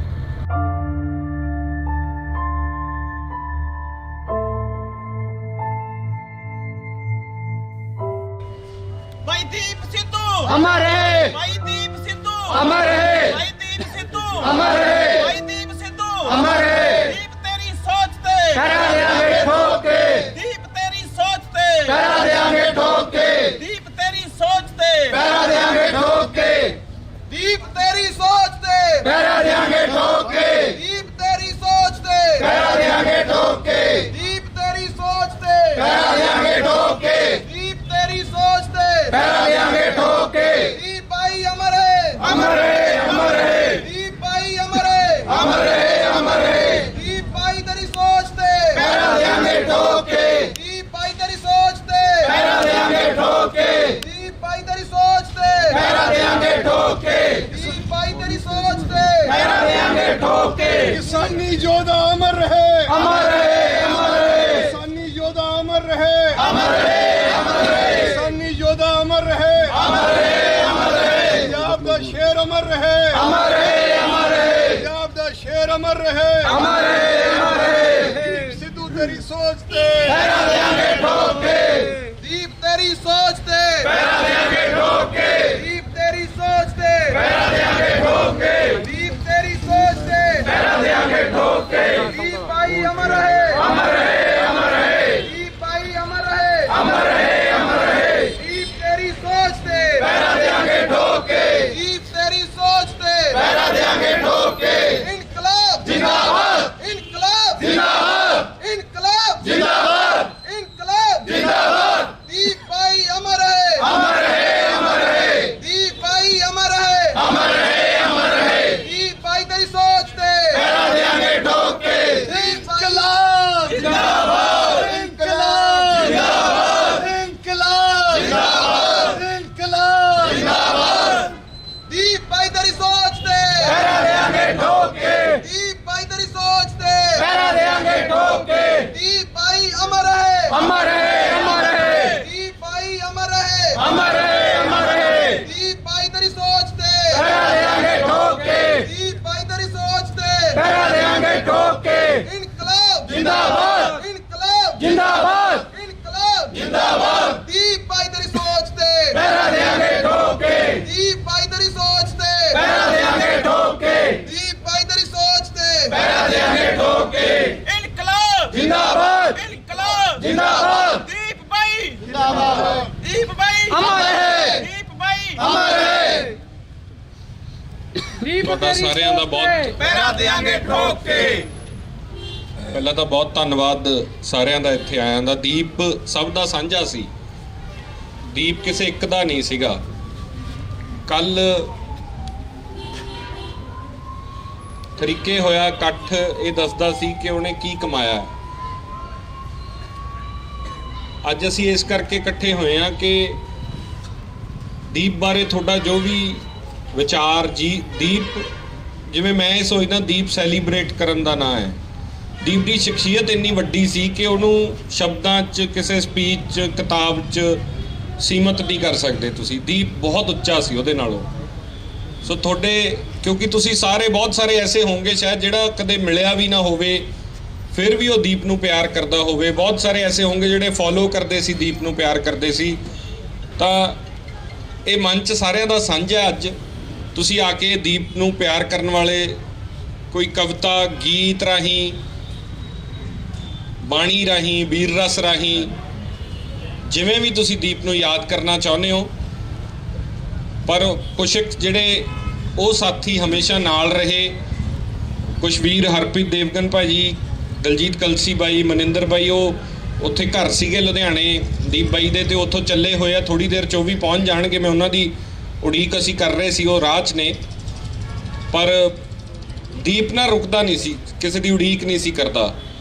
ਭਾਈ ਦੀਪ ਸਿੱਧੂ अमर रहे ਭਾਈ ਦੀਪ ਸਿੱਧੂ अमर रहे ਭਾਈ ਦੀਪ ਸਿੱਧੂ अमर रहे ਭਾਈ ਦੀਪ ਸਿੱਧੂ अमर रहे ਦੀਪ ਤੇਰੀ ਸੋਚ ਤੇ करा देंगे ठोक के ਦੀਪ ਤੇਰੀ ਸੋਚ ਤੇ करा देंगे ठोक के ਦੀਪ ਤੇਰੀ ਸੋਚ ਤੇ करा देंगे ठोक के ਦੀਪ ਤੇਰੀ ਸੋਚ ਤੇ करा देंगे ठोक के ਦੀਪ ਤੇਰੀ ਸੋਚ ਤੇ करा देंगे ठोक के ਦੀਪ ਤੇਰੀ ਸੋਚ ਤੇ करा देंगे ठोक के ਦੀਪ ਤੇਰੀ ਸੋਚ ਤੇ करा देंगे ठोक के ਦੀਪ ਭਾਈ ਅਮਰ ਹੈ अमर रहे अमर रहे ਦੀਪ ਭਾਈ ਅਮਰ ਹੈ अमर रहे अमर रहे ਦੀਪ ਭਾਈ ਤੇਰੀ ਸੋਚ ਤੇ करा देंगे ठोक के ਦੀਪ ਭਾਈ ਤੇਰੀ ਸੋਚ ਤੇ करा देंगे ठोक के ਦੀਪ ਭਾਈ ਤੇਰੀ ਸੋਚ ਤੇ करा देंगे ठोक के ਦੀਪ ਭਾਈ ਤੇਰੀ ਸੋਚ ਤੇ करा देंगे ठोक के किसानी योद्धा अमर रहे, अमर रहे अमर रहे किसानी योद्धा अमर रहे, अमर रहे अमर रहे किसानी योद्धा अमर रहे, अमर रहे अमर रहे पंजाब दा शेर अमर रहे, अमर रहे अमर रहे पंजाब दा शेर अमर रहे, अमर रहे अमर रहे सिद्धू तेरी सोच ते करा देंगे ठोक के ਦੀਪ ਤੇਰੀ ਸੋਚ ਤੇ करा देंगे ठोक के ਦੀਪ ਤੇਰੀ ਸੋਚ ਤੇ करा देंगे ठोक के ਦੀਪ ਤੇਰੀ ਸੋਚ ਤੇ करा देंगे ठोक के ਦੀਪ ਭਾਈ ਅਮਰ ਹੈ अमर रहे अमर रहे ਦੀਪ ਭਾਈ ਅਮਰ ਹੈ अमर रहे अमर रहे ਦੀਪ ਤੇਰੀ ਸੋਚ ਤੇ करा देंगे ठोक के ਦੀਪ ਤੇਰੀ ਸੋਚ ਤੇ करा देंगे ठोक के ਇਨਕਲਾਬ जिंदाबाद ਇਨਕਲਾਬ जिंदाबाद ਇਨਕਲਾਬ जिंदाबाद ਇਨਕਲਾਬ जिंदाबाद ਦੀਪ ਭਾਈ ਅਮਰ ਹੈ अमर रहे अमर रहे ਦੀਪ ਭਾਈ ਅਮਰ ਹੈ अमर रहे अमर रहे ਦੀਪ ਭਾਈ ਤੇਰੀ ਸੋਚ ਤੇ करा देंगे ठोक के ਦੀਪ जिंदाबाद जिंदाबाद जिंदाबाद जिंदाबाद जिंदाबाद ਦੀਪ ਭਾਈ ਤੇਰੀ ਸੋਚ ਤੇ करा देंगे ठोक के ਦੀਪ ਭਾਈ ਤੇਰੀ ਸੋਚ ਤੇ करा देंगे ठोक के ਦੀਪ ਭਾਈ ਅਮਰ ਹੈ अमर रहे अमर रहे ਦੀਪ ਭਾਈ ਅਮਰ ਹੈ अमर रहे अमर रहे ਦੀਪ ਭਾਈ ਤੇਰੀ ਸੋਚ ਤੇ करा देंगे ठोक के ਦੀਪ ਭਾਈ ਤੇਰੀ ਸੋਚ ਤੇ करा देंगे ठोक के ਇਨਕਲਾਬ जिंदाबाद ਇਨਕਲਾਬ जिंदाबाद ਇਨਕਲਾਬ जिंदाबाद ਦੀਪ ਭਾਈ ਤੇਰੀ ਸੋਚ ਤੇ करा देंगे ठोक के ਦੀਪ ਭਾਈ ਤੇਰੀ ਸੋਚ ਤੇ करा देंगे ठोक के ਦੀਪ ਭਾਈ ਤੇਰੀ ਸੋਚ ਤੇ करा देंगे ठोक के ਇਨਕਲਾਬ जिंदाबाद ਇਨਕਲਾਬ जिंदाबाद ਦੀਪ ਭਾਈ जिंदाबाद ਦੀਪ ਭਾਈ अमर रहे ਦੀਪ ਭਾਈ अमर रहे ਤੁਹਾਡਾ ਸਾਰਿਆਂ ਦਾ ਬਹੁਤ ਪਹਿਰਾ ਦੇਾਂਗੇ ਠੋਕ ਕੇ ਪਹਿਲਾਂ ਤਾਂ ਬਹੁਤ ਧੰਨਵਾਦ ਸਾਰਿਆਂ ਦਾ ਇੱਥੇ ਆਇਆਂ ਦਾ। ਦੀਪ ਸਭ ਦਾ ਸਾਂਝਾ ਸੀ, ਦੀਪ ਕਿਸੇ ਇੱਕ ਦਾ ਨਹੀਂ ਸੀਗਾ। ਕੱਲ ਤਰੀਕੇ ਹੋਇਆ ਇਕੱਠ ਇਹ ਦੱਸਦਾ ਸੀ ਕਿ ਉਹਨੇ ਕੀ ਕਮਾਇਆ। ਅੱਜ ਅਸੀਂ ਇਸ ਕਰਕੇ ਇਕੱਠੇ ਹੋਏ ਹਾਂ ਕਿ ਦੀਪ ਬਾਰੇ ਤੁਹਾਡਾ ਜੋ ਵੀ ਵਿਚਾਰ ਦੀਪ, ਜਿਵੇਂ ਮੈਂ ਇਹ ਸੋਚਦਾ ਦੀਪ ਸੈਲੀਬ੍ਰੇਟ ਕਰਨ ਦਾ ਨਾਂ ਹੈ। ਦੀਪ ਦੀ ਸ਼ਖਸੀਅਤ ਇੰਨੀ ਵੱਡੀ ਸੀ ਕਿ ਉਹਨੂੰ ਸ਼ਬਦਾਂ 'ਚ, ਕਿਸੇ ਸਪੀਚ 'ਚ, ਕਿਤਾਬ 'ਚ ਸੀਮਤ ਨਹੀਂ ਕਰ ਸਕਦੇ ਤੁਸੀਂ। ਦੀਪ ਬਹੁਤ ਉੱਚਾ ਸੀ ਉਹਦੇ ਨਾਲੋਂ। ਸੋ ਤੁਹਾਡੇ, ਕਿਉਂਕਿ ਤੁਸੀਂ ਸਾਰੇ ਬਹੁਤ ਸਾਰੇ ਐਸੇ ਹੋਣਗੇ ਸ਼ਾਇਦ ਜਿਹੜਾ ਕਦੇ ਮਿਲਿਆ ਵੀ ਨਾ ਹੋਵੇ ਫਿਰ ਵੀ ਉਹ ਦੀਪ ਨੂੰ ਪਿਆਰ ਕਰਦਾ ਹੋਵੇ। ਬਹੁਤ ਸਾਰੇ ਐਸੇ ਹੋਣਗੇ ਜਿਹੜੇ ਫੋਲੋ ਕਰਦੇ ਸੀ, ਦੀਪ ਨੂੰ ਪਿਆਰ ਕਰਦੇ ਸੀ। ਤਾਂ ਇਹ ਮੰਚ ਸਾਰਿਆਂ ਦਾ ਸਾਂਝਾ। ਅੱਜ ਤੁਸੀਂ ਆ ਕੇ ਦੀਪ ਨੂੰ ਪਿਆਰ ਕਰਨ ਵਾਲੇ ਕੋਈ ਕਵਿਤਾ, ਗੀਤ ਰਾਹੀਂ, ਬਾਣੀ ਰਾਹੀਂ, ਵੀਰ ਰਸ ਰਾਹੀਂ, ਜਿਵੇਂ ਵੀ ਤੁਸੀਂ ਦੀਪ ਨੂੰ ਯਾਦ ਕਰਨਾ ਚਾਹੁੰਦੇ ਹੋ। ਪਰ ਕੁਛ ਜਿਹੜੇ ਉਹ ਸਾਥੀ ਹਮੇਸ਼ਾ ਨਾਲ ਰਹੇ, ਕੁਛ ਵੀਰ ਹਰਪ੍ਰੀਤ ਦੇਵਗਨ ਭਾਜੀ, ਦਲਜੀਤ ਕਲਸੀ ਬਾਈ, ਮਨਿੰਦਰ ਬਾਈ, ਉਹ ਉੱਥੇ ਘਰ ਸੀਗੇ ਲੁਧਿਆਣੇ ਦੀਪ ਬਾਈ ਦੇ, ਤੇ ਉੱਥੋਂ ਚੱਲੇ ਹੋਏ ਆ, ਥੋੜੀ ਦੇਰ 'ਚ ਉਹ ਵੀ ਪਹੁੰਚ ਜਾਣਗੇ। ਮੈਂ ਉਹਨਾਂ ਦੀ ਉਡੀਕ ਅਸੀਂ ਕਰ ਰਹੇ ਸੀ, ਉਹ ਰਾਹ 'ਚ ਨੇ। ਪਰ ਦੀਪ ਨਾ ਰੁਕਦਾ ਨਹੀਂ ਸੀ, ਕਿਸੇ ਦੀ ਉਡੀਕ ਨਹੀਂ ਸੀ ਕਰਦਾ।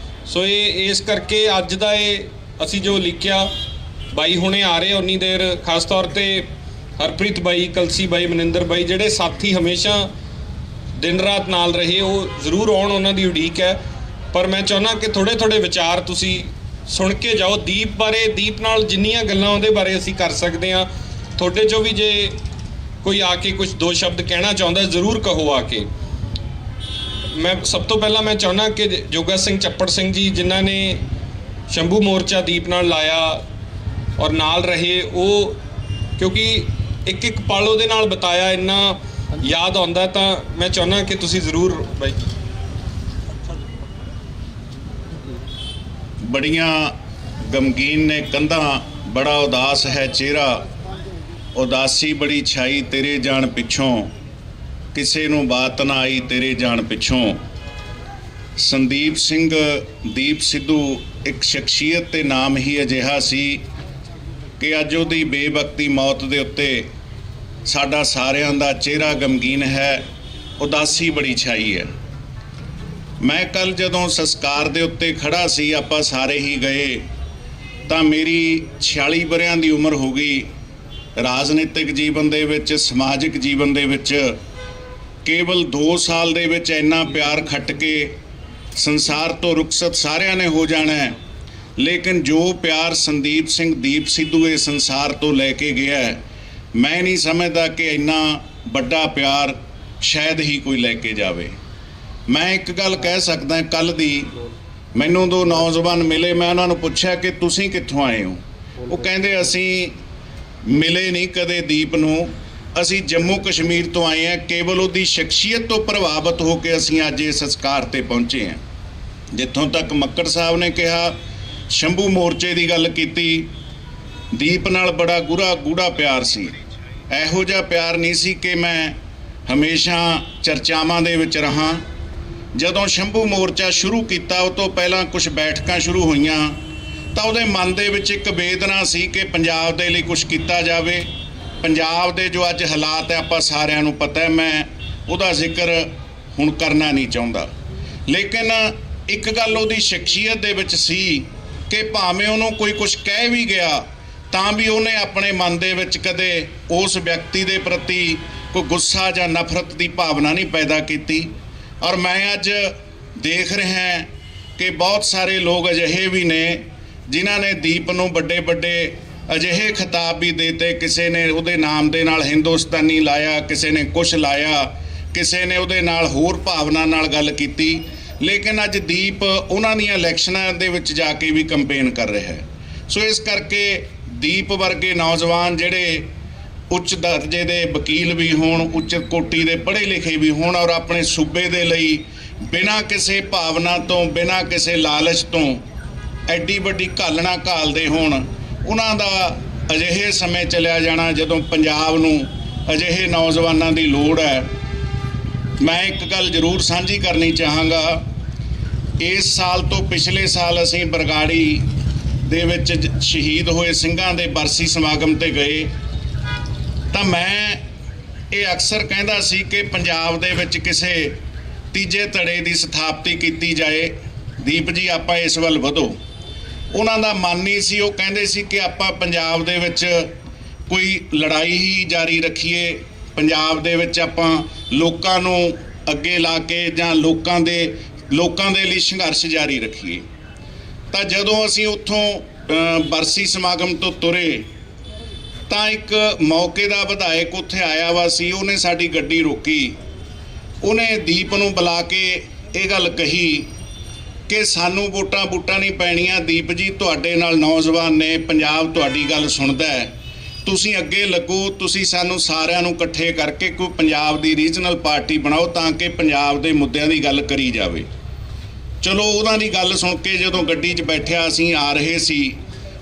ਸੋ ਇਹ ਇਸ ਕਰਕੇ ਅੱਜ ਦਾ ਇਹ ਅਸੀਂ ਜੋ ਲਿਖਿਆ, ਬਾਈ ਹੁਣੇ ਆ ਰਹੇ ਉਨੀ ਦੇਰ, ਖਾਸ ਤੌਰ ਤੇ ਹਰਪ੍ਰੀਤ ਬਾਈ, ਕਲਸੀ ਬਾਈ, ਮਨਿੰਦਰ ਬਾਈ, ਜਿਹੜੇ ਸਾਥੀ ਹਮੇਸ਼ਾ ਦਿਨ ਰਾਤ ਨਾਲ ਰਹੇ, ਉਹ ਜ਼ਰੂਰ ਆਉਣ, ਉਹਨਾਂ ਦੀ ਉਡੀਕ ਹੈ। ਪਰ ਮੈਂ ਚਾਹੁੰਦਾ ਕਿ ਥੋੜ੍ਹੇ ਥੋੜ੍ਹੇ ਵਿਚਾਰ ਤੁਸੀਂ ਸੁਣ ਕੇ ਜਾਓ ਦੀਪ ਬਾਰੇ। ਦੀਪ ਨਾਲ ਜਿੰਨੀਆਂ ਗੱਲਾਂ ਉਹਦੇ ਬਾਰੇ ਅਸੀਂ ਕਰ ਸਕਦੇ ਹਾਂ, ਤੁਹਾਡੇ 'ਚੋਂ ਵੀ ਜੇ ਕੋਈ ਆ ਕੇ ਕੁਝ ਦੋ ਸ਼ਬਦ ਕਹਿਣਾ ਚਾਹੁੰਦਾ ਜ਼ਰੂਰ ਕਹੋ ਆ ਕੇ। ਮੈਂ ਸਭ ਤੋਂ ਪਹਿਲਾਂ ਮੈਂ ਚਾਹੁੰਦਾ ਕਿ ਜੋਗਾ ਸਿੰਘ ਚੱਪੜ ਸਿੰਘ ਜੀ ਜਿਨ੍ਹਾਂ ਨੇ ਸ਼ੰਭੂ ਮੋਰਚਾ ਦੀਪ ਨਾਲ ਲਾਇਆ ਔਰ ਨਾਲ ਰਹੇ, ਉਹ ਕਿਉਂਕਿ ਇੱਕ ਇੱਕ ਪਲ ਉਹਦੇ ਨਾਲ ਬਿਤਾਇਆ, ਇੰਨਾ ਯਾਦ ਆਉਂਦਾ, ਤਾਂ ਮੈਂ ਚਾਹੁੰਦਾ ਕਿ ਤੁਸੀਂ ਜ਼ਰੂਰ ਬਾਈ। ਬੜੀਆਂ ਗਮਗੀਨ ਨੇ ਕੰਧਾਂ, ਬੜਾ ਉਦਾਸ ਹੈ ਚਿਹਰਾ, ਉਦਾਸੀ ਬੜੀ ਛਾਈ ਤੇਰੇ ਜਾਣ ਪਿੱਛੋਂ, ਕਿਸੇ ਨੂੰ ਬਾਤ ਨਾ ਆਈ ਤੇਰੇ ਜਾਣ ਪਿੱਛੋਂ। ਸੰਦੀਪ ਸਿੰਘ ਦੀਪ ਸਿੱਧੂ ਇੱਕ ਸ਼ਖਸੀਅਤ ਤੇ ਨਾਮ ਹੀ ਅਜਿਹਾ ਸੀ ਕਿ ਅੱਜ ਉਹਦੀ ਬੇਵਕਤੀ ਮੌਤ ਦੇ ਉੱਤੇ ਸਾਡਾ ਸਾਰਿਆਂ ਦਾ ਚਿਹਰਾ ਗਮਗੀਨ ਹੈ, ਉਦਾਸੀ ਬੜੀ ਛਾਈ ਹੈ। ਮੈਂ ਕੱਲ ਜਦੋਂ ਸੰਸਕਾਰ ਦੇ ਉੱਤੇ ਖੜਾ ਸੀ, ਆਪਾਂ ਸਾਰੇ ਹੀ ਗਏ, ਤਾਂ ਮੇਰੀ 46 ਵਰ੍ਹਿਆਂ ਦੀ ਉਮਰ ਹੋ ਗਈ। ਰਾਜਨੀਤਿਕ ਜੀਵਨ ਦੇ ਵਿੱਚ, ਸਮਾਜਿਕ ਜੀਵਨ ਦੇ ਵਿੱਚ ਕੇਵਲ 2 ਸਾਲ ਦੇ ਵਿੱਚ ਇੰਨਾ ਪਿਆਰ ਖੱਟ ਕੇ ਸੰਸਾਰ ਤੋਂ ਰੁਖਸਤ ਸਾਰਿਆਂ ਨੇ ਹੋ ਜਾਣਾ ਹੈ, ਲੇਕਿਨ ਜੋ ਪਿਆਰ ਸੰਦੀਪ ਸਿੰਘ ਦੀਪ ਸਿੱਧੂ ਇਹ ਸੰਸਾਰ ਤੋਂ ਲੈ ਕੇ ਗਿਆ ਹੈ, ਮੈਂ ਨਹੀਂ ਸਮਝਦਾ ਕਿ ਇੰਨਾ ਵੱਡਾ ਪਿਆਰ ਸ਼ਾਇਦ ਹੀ ਕੋਈ ਲੈ ਕੇ ਜਾਵੇ। ਮੈਂ ਇੱਕ ਗੱਲ ਕਹਿ ਸਕਦਾ, ਕੱਲ ਦੀ ਮੈਨੂੰ 2 ਨੌਜਵਾਨ ਮਿਲੇ, ਮੈਂ ਉਹਨਾਂ ਨੂੰ ਪੁੱਛਿਆ ਕਿ ਤੁਸੀਂ ਕਿੱਥੋਂ ਆਏ ਹੋ? ਉਹ ਕਹਿੰਦੇ ਅਸੀਂ ਮਿਲੇ ਨਹੀਂ ਕਦੇ ਦੀਪ ਨੂੰ, ਅਸੀਂ ਜੰਮੂ ਕਸ਼ਮੀਰ ਤੋਂ ਆਏ ਹਾਂ, ਕੇਵਲ ਉਹਦੀ ਸ਼ਖਸੀਅਤ ਤੋਂ ਪ੍ਰਭਾਵਿਤ ਹੋ ਕੇ ਅਸੀਂ ਅੱਜ ਇਸ ਸੰਸਕਾਰ ਤੇ ਪਹੁੰਚੇ ਹਾਂ। ਜਿੱਥੋਂ ਤੱਕ ਮੱਕੜ ਸਾਹਿਬ ਨੇ ਕਿਹਾ, ਸ਼ੰਭੂ ਮੋਰਚੇ ਦੀ ਗੱਲ ਕੀਤੀ, ਦੀਪ ਨਾਲ ਬੜਾ ਗੂੜਾ ਪਿਆਰ ਸੀ। ਇਹੋ ਜਿਹਾ ਪਿਆਰ ਨਹੀਂ ਸੀ ਕਿ ਮੈਂ ਹਮੇਸ਼ਾ ਚਰਚਾਵਾਂ ਦੇ ਵਿੱਚ ਰਹਾ। ਜਦੋਂ ਸ਼ੰਭੂ ਮੋਰਚਾ ਸ਼ੁਰੂ ਕੀਤਾ, ਉਹ ਤੋਂ ਪਹਿਲਾਂ ਕੁਝ ਬੈਠਕਾਂ ਸ਼ੁਰੂ ਹੋਈਆਂ, ਤਾਂ ਉਹਦੇ ਮਨ ਦੇ ਵਿੱਚ ਇੱਕ ਵੇਦਨਾ ਸੀ ਕਿ ਪੰਜਾਬ ਦੇ ਲਈ ਕੁਝ ਕੀਤਾ ਜਾਵੇ। ਪੰਜਾਬ ਦੇ ਜੋ ਅੱਜ ਹਾਲਾਤ ਹੈ ਆਪਾਂ ਸਾਰਿਆਂ ਨੂੰ ਪਤਾ ਹੈ, ਮੈਂ ਉਹਦਾ ਜ਼ਿਕਰ ਹੁਣ ਕਰਨਾ ਨਹੀਂ ਚਾਹੁੰਦਾ, ਲੇਕਿਨ ਇੱਕ ਗੱਲ ਉਹਦੀ ਸ਼ਖਸੀਅਤ ਦੇ ਵਿੱਚ ਸੀ ਕਿ ਭਾਵੇਂ ਉਹਨੂੰ ਕੋਈ ਕੁਝ ਕਹਿ ਵੀ ਗਿਆ ਤਾਂ ਵੀ ਉਹਨੇ ਆਪਣੇ ਮਨ ਦੇ ਵਿੱਚ ਕਦੇ ਉਸ ਵਿਅਕਤੀ ਦੇ ਪ੍ਰਤੀ ਕੋਈ ਗੁੱਸਾ ਜਾਂ ਨਫ਼ਰਤ ਦੀ ਭਾਵਨਾ ਨਹੀਂ ਪੈਦਾ ਕੀਤੀ। ਔਰ ਮੈਂ ਅੱਜ ਦੇਖ ਰਿਹਾ ਕਿ ਬਹੁਤ ਸਾਰੇ ਲੋਕ ਅਜਿਹੇ ਵੀ ਨੇ ਜਿਨ੍ਹਾਂ ਨੇ ਦੀਪ ਨੂੰ ਵੱਡੇ ਅਜਿਹੇ ਖਿਤਾਬ ਵੀ ਦੇਤੇ। ਕਿਸੇ ਨੇ ਉਹਦੇ ਨਾਮ ਦੇ ਨਾਲ ਹਿੰਦੁਸਤਾਨੀ ਲਾਇਆ, ਕਿਸੇ ਨੇ ਕੁਛ ਲਾਇਆ, ਕਿਸੇ ਨੇ ਉਹਦੇ ਨਾਲ ਹੋਰ ਭਾਵਨਾ ਨਾਲ ਗੱਲ ਕੀਤੀ, ਲੇਕਿਨ ਅੱਜ ਦੀਪ ਉਹਨਾਂ ਦੀਆਂ ਇਲੈਕਸ਼ਨਾਂ ਦੇ ਵਿੱਚ ਜਾ ਕੇ ਵੀ ਕੰਪੇਨ ਕਰ ਰਿਹਾ ਹੈ। ਸੋ ਇਸ ਕਰਕੇ ਦੀਪ ਵਰਗੇ ਨੌਜਵਾਨ ਜਿਹੜੇ ਉੱਚ ਦਰਜੇ ਦੇ ਵਕੀਲ ਵੀ ਹੋਣ, ਉੱਚ ਕੋਟੀ ਦੇ ਪੜ੍ਹੇ ਲਿਖੇ ਵੀ ਹੋਣ, ਔਰ ਆਪਣੇ ਸੂਬੇ ਦੇ ਲਈ ਬਿਨਾਂ ਕਿਸੇ ਭਾਵਨਾ ਤੋਂ, ਬਿਨਾਂ ਕਿਸੇ ਲਾਲਚ ਤੋਂ ਐਡੀ ਵੱਡੀ ਘਾਲਣਾ ਘਾਲਦੇ ਹੋਣ, ਉਹਨਾਂ ਦਾ ਅਜਿਹੇ ਸਮੇਂ ਚਲਿਆ ਜਾਣਾ ਜਦੋਂ ਪੰਜਾਬ ਨੂੰ ਅਜਿਹੇ ਨੌਜਵਾਨਾਂ ਦੀ ਲੋੜ ਹੈ। ਮੈਂ ਇੱਕ ਗੱਲ ਜ਼ਰੂਰ ਸਾਂਝੀ ਕਰਨੀ ਚਾਹਾਂਗਾ, ਇਸ ਸਾਲ ਤੋਂ ਪਿਛਲੇ ਸਾਲ ਅਸੀਂ ਬਰਗਾੜੀ ਦੇ ਵਿੱਚ ਸ਼ਹੀਦ ਹੋਏ ਸਿੰਘਾਂ ਦੇ ਬਰਸੀ ਸਮਾਗਮ ਤੇ ਗਏ, ਤਾਂ ਮੈਂ ਇਹ ਅਕਸਰ ਕਹਿੰਦਾ ਸੀ ਕਿ ਪੰਜਾਬ ਦੇ ਵਿੱਚ ਕਿਸੇ ਤੀਜੇ ਧੜੇ ਦੀ ਸਥਾਪਤੀ ਕੀਤੀ ਜਾਏ। ਦੀਪ ਜੀ ਆਪਾਂ ਇਸ ਵੱਲ ਵਧੋ। ਉਹਨਾਂ ਦਾ ਮਨ ਨਹੀਂ ਸੀ, ਉਹ ਕਹਿੰਦੇ ਸੀ ਕਿ ਆਪਾਂ ਪੰਜਾਬ ਦੇ ਵਿੱਚ ਕੋਈ ਲੜਾਈ ਹੀ ਜਾਰੀ ਰੱਖੀਏ, ਪੰਜਾਬ ਦੇ ਵਿੱਚ ਆਪਾਂ ਲੋਕਾਂ ਨੂੰ ਅੱਗੇ ਲਾ ਕੇ ਜਾਂ ਲੋਕਾਂ ਦੇ ਲਈ ਸੰਘਰਸ਼ ਜਾਰੀ ਰੱਖੀਏ। ਤਾਂ ਜਦੋਂ ਅਸੀਂ ਉੱਥੋਂ ਬਰਸੀ ਸਮਾਗਮ ਤੋਂ ਤੁਰੇ ਤਾਂ ਇੱਕ ਮੌਕੇ ਦਾ ਵਿਧਾਇਕ ਉੱਥੇ ਆਇਆ ਵਾ ਸੀ, ਉਹਨੇ ਸਾਡੀ ਗੱਡੀ ਰੋਕੀ, ਉਹਨੇ ਦੀਪ ਨੂੰ ਬੁਲਾ ਕੇ ਇਹ ਗੱਲ ਕਹੀ ਕਿ ਸਾਨੂੰ ਵੋਟਾਂ ਨਹੀਂ ਪੈਣੀਆਂ, ਦੀਪ ਜੀ ਤੁਹਾਡੇ ਨਾਲ ਨੌਜਵਾਨ ਨੇ, ਪੰਜਾਬ ਤੁਹਾਡੀ ਗੱਲ ਸੁਣਦਾ ਹੈ, ਤੁਸੀਂ ਅੱਗੇ ਲੱਗੋ, ਤੁਸੀਂ ਸਾਨੂੰ ਸਾਰਿਆਂ ਨੂੰ ਇਕੱਠੇ ਕਰਕੇ ਕੋਈ ਪੰਜਾਬ ਦੀ ਰੀਜਨਲ ਪਾਰਟੀ ਬਣਾਓ ਤਾਂ ਕਿ ਪੰਜਾਬ ਦੇ ਮੁੱਦਿਆਂ ਦੀ ਗੱਲ ਕਰੀ ਜਾਵੇ। ਚਲੋ ਉਹਨਾਂ ਦੀ ਗੱਲ ਸੁਣ ਕੇ ਜਦੋਂ ਗੱਡੀ 'ਚ ਬੈਠਿਆ ਅਸੀਂ ਆ ਰਹੇ ਸੀ,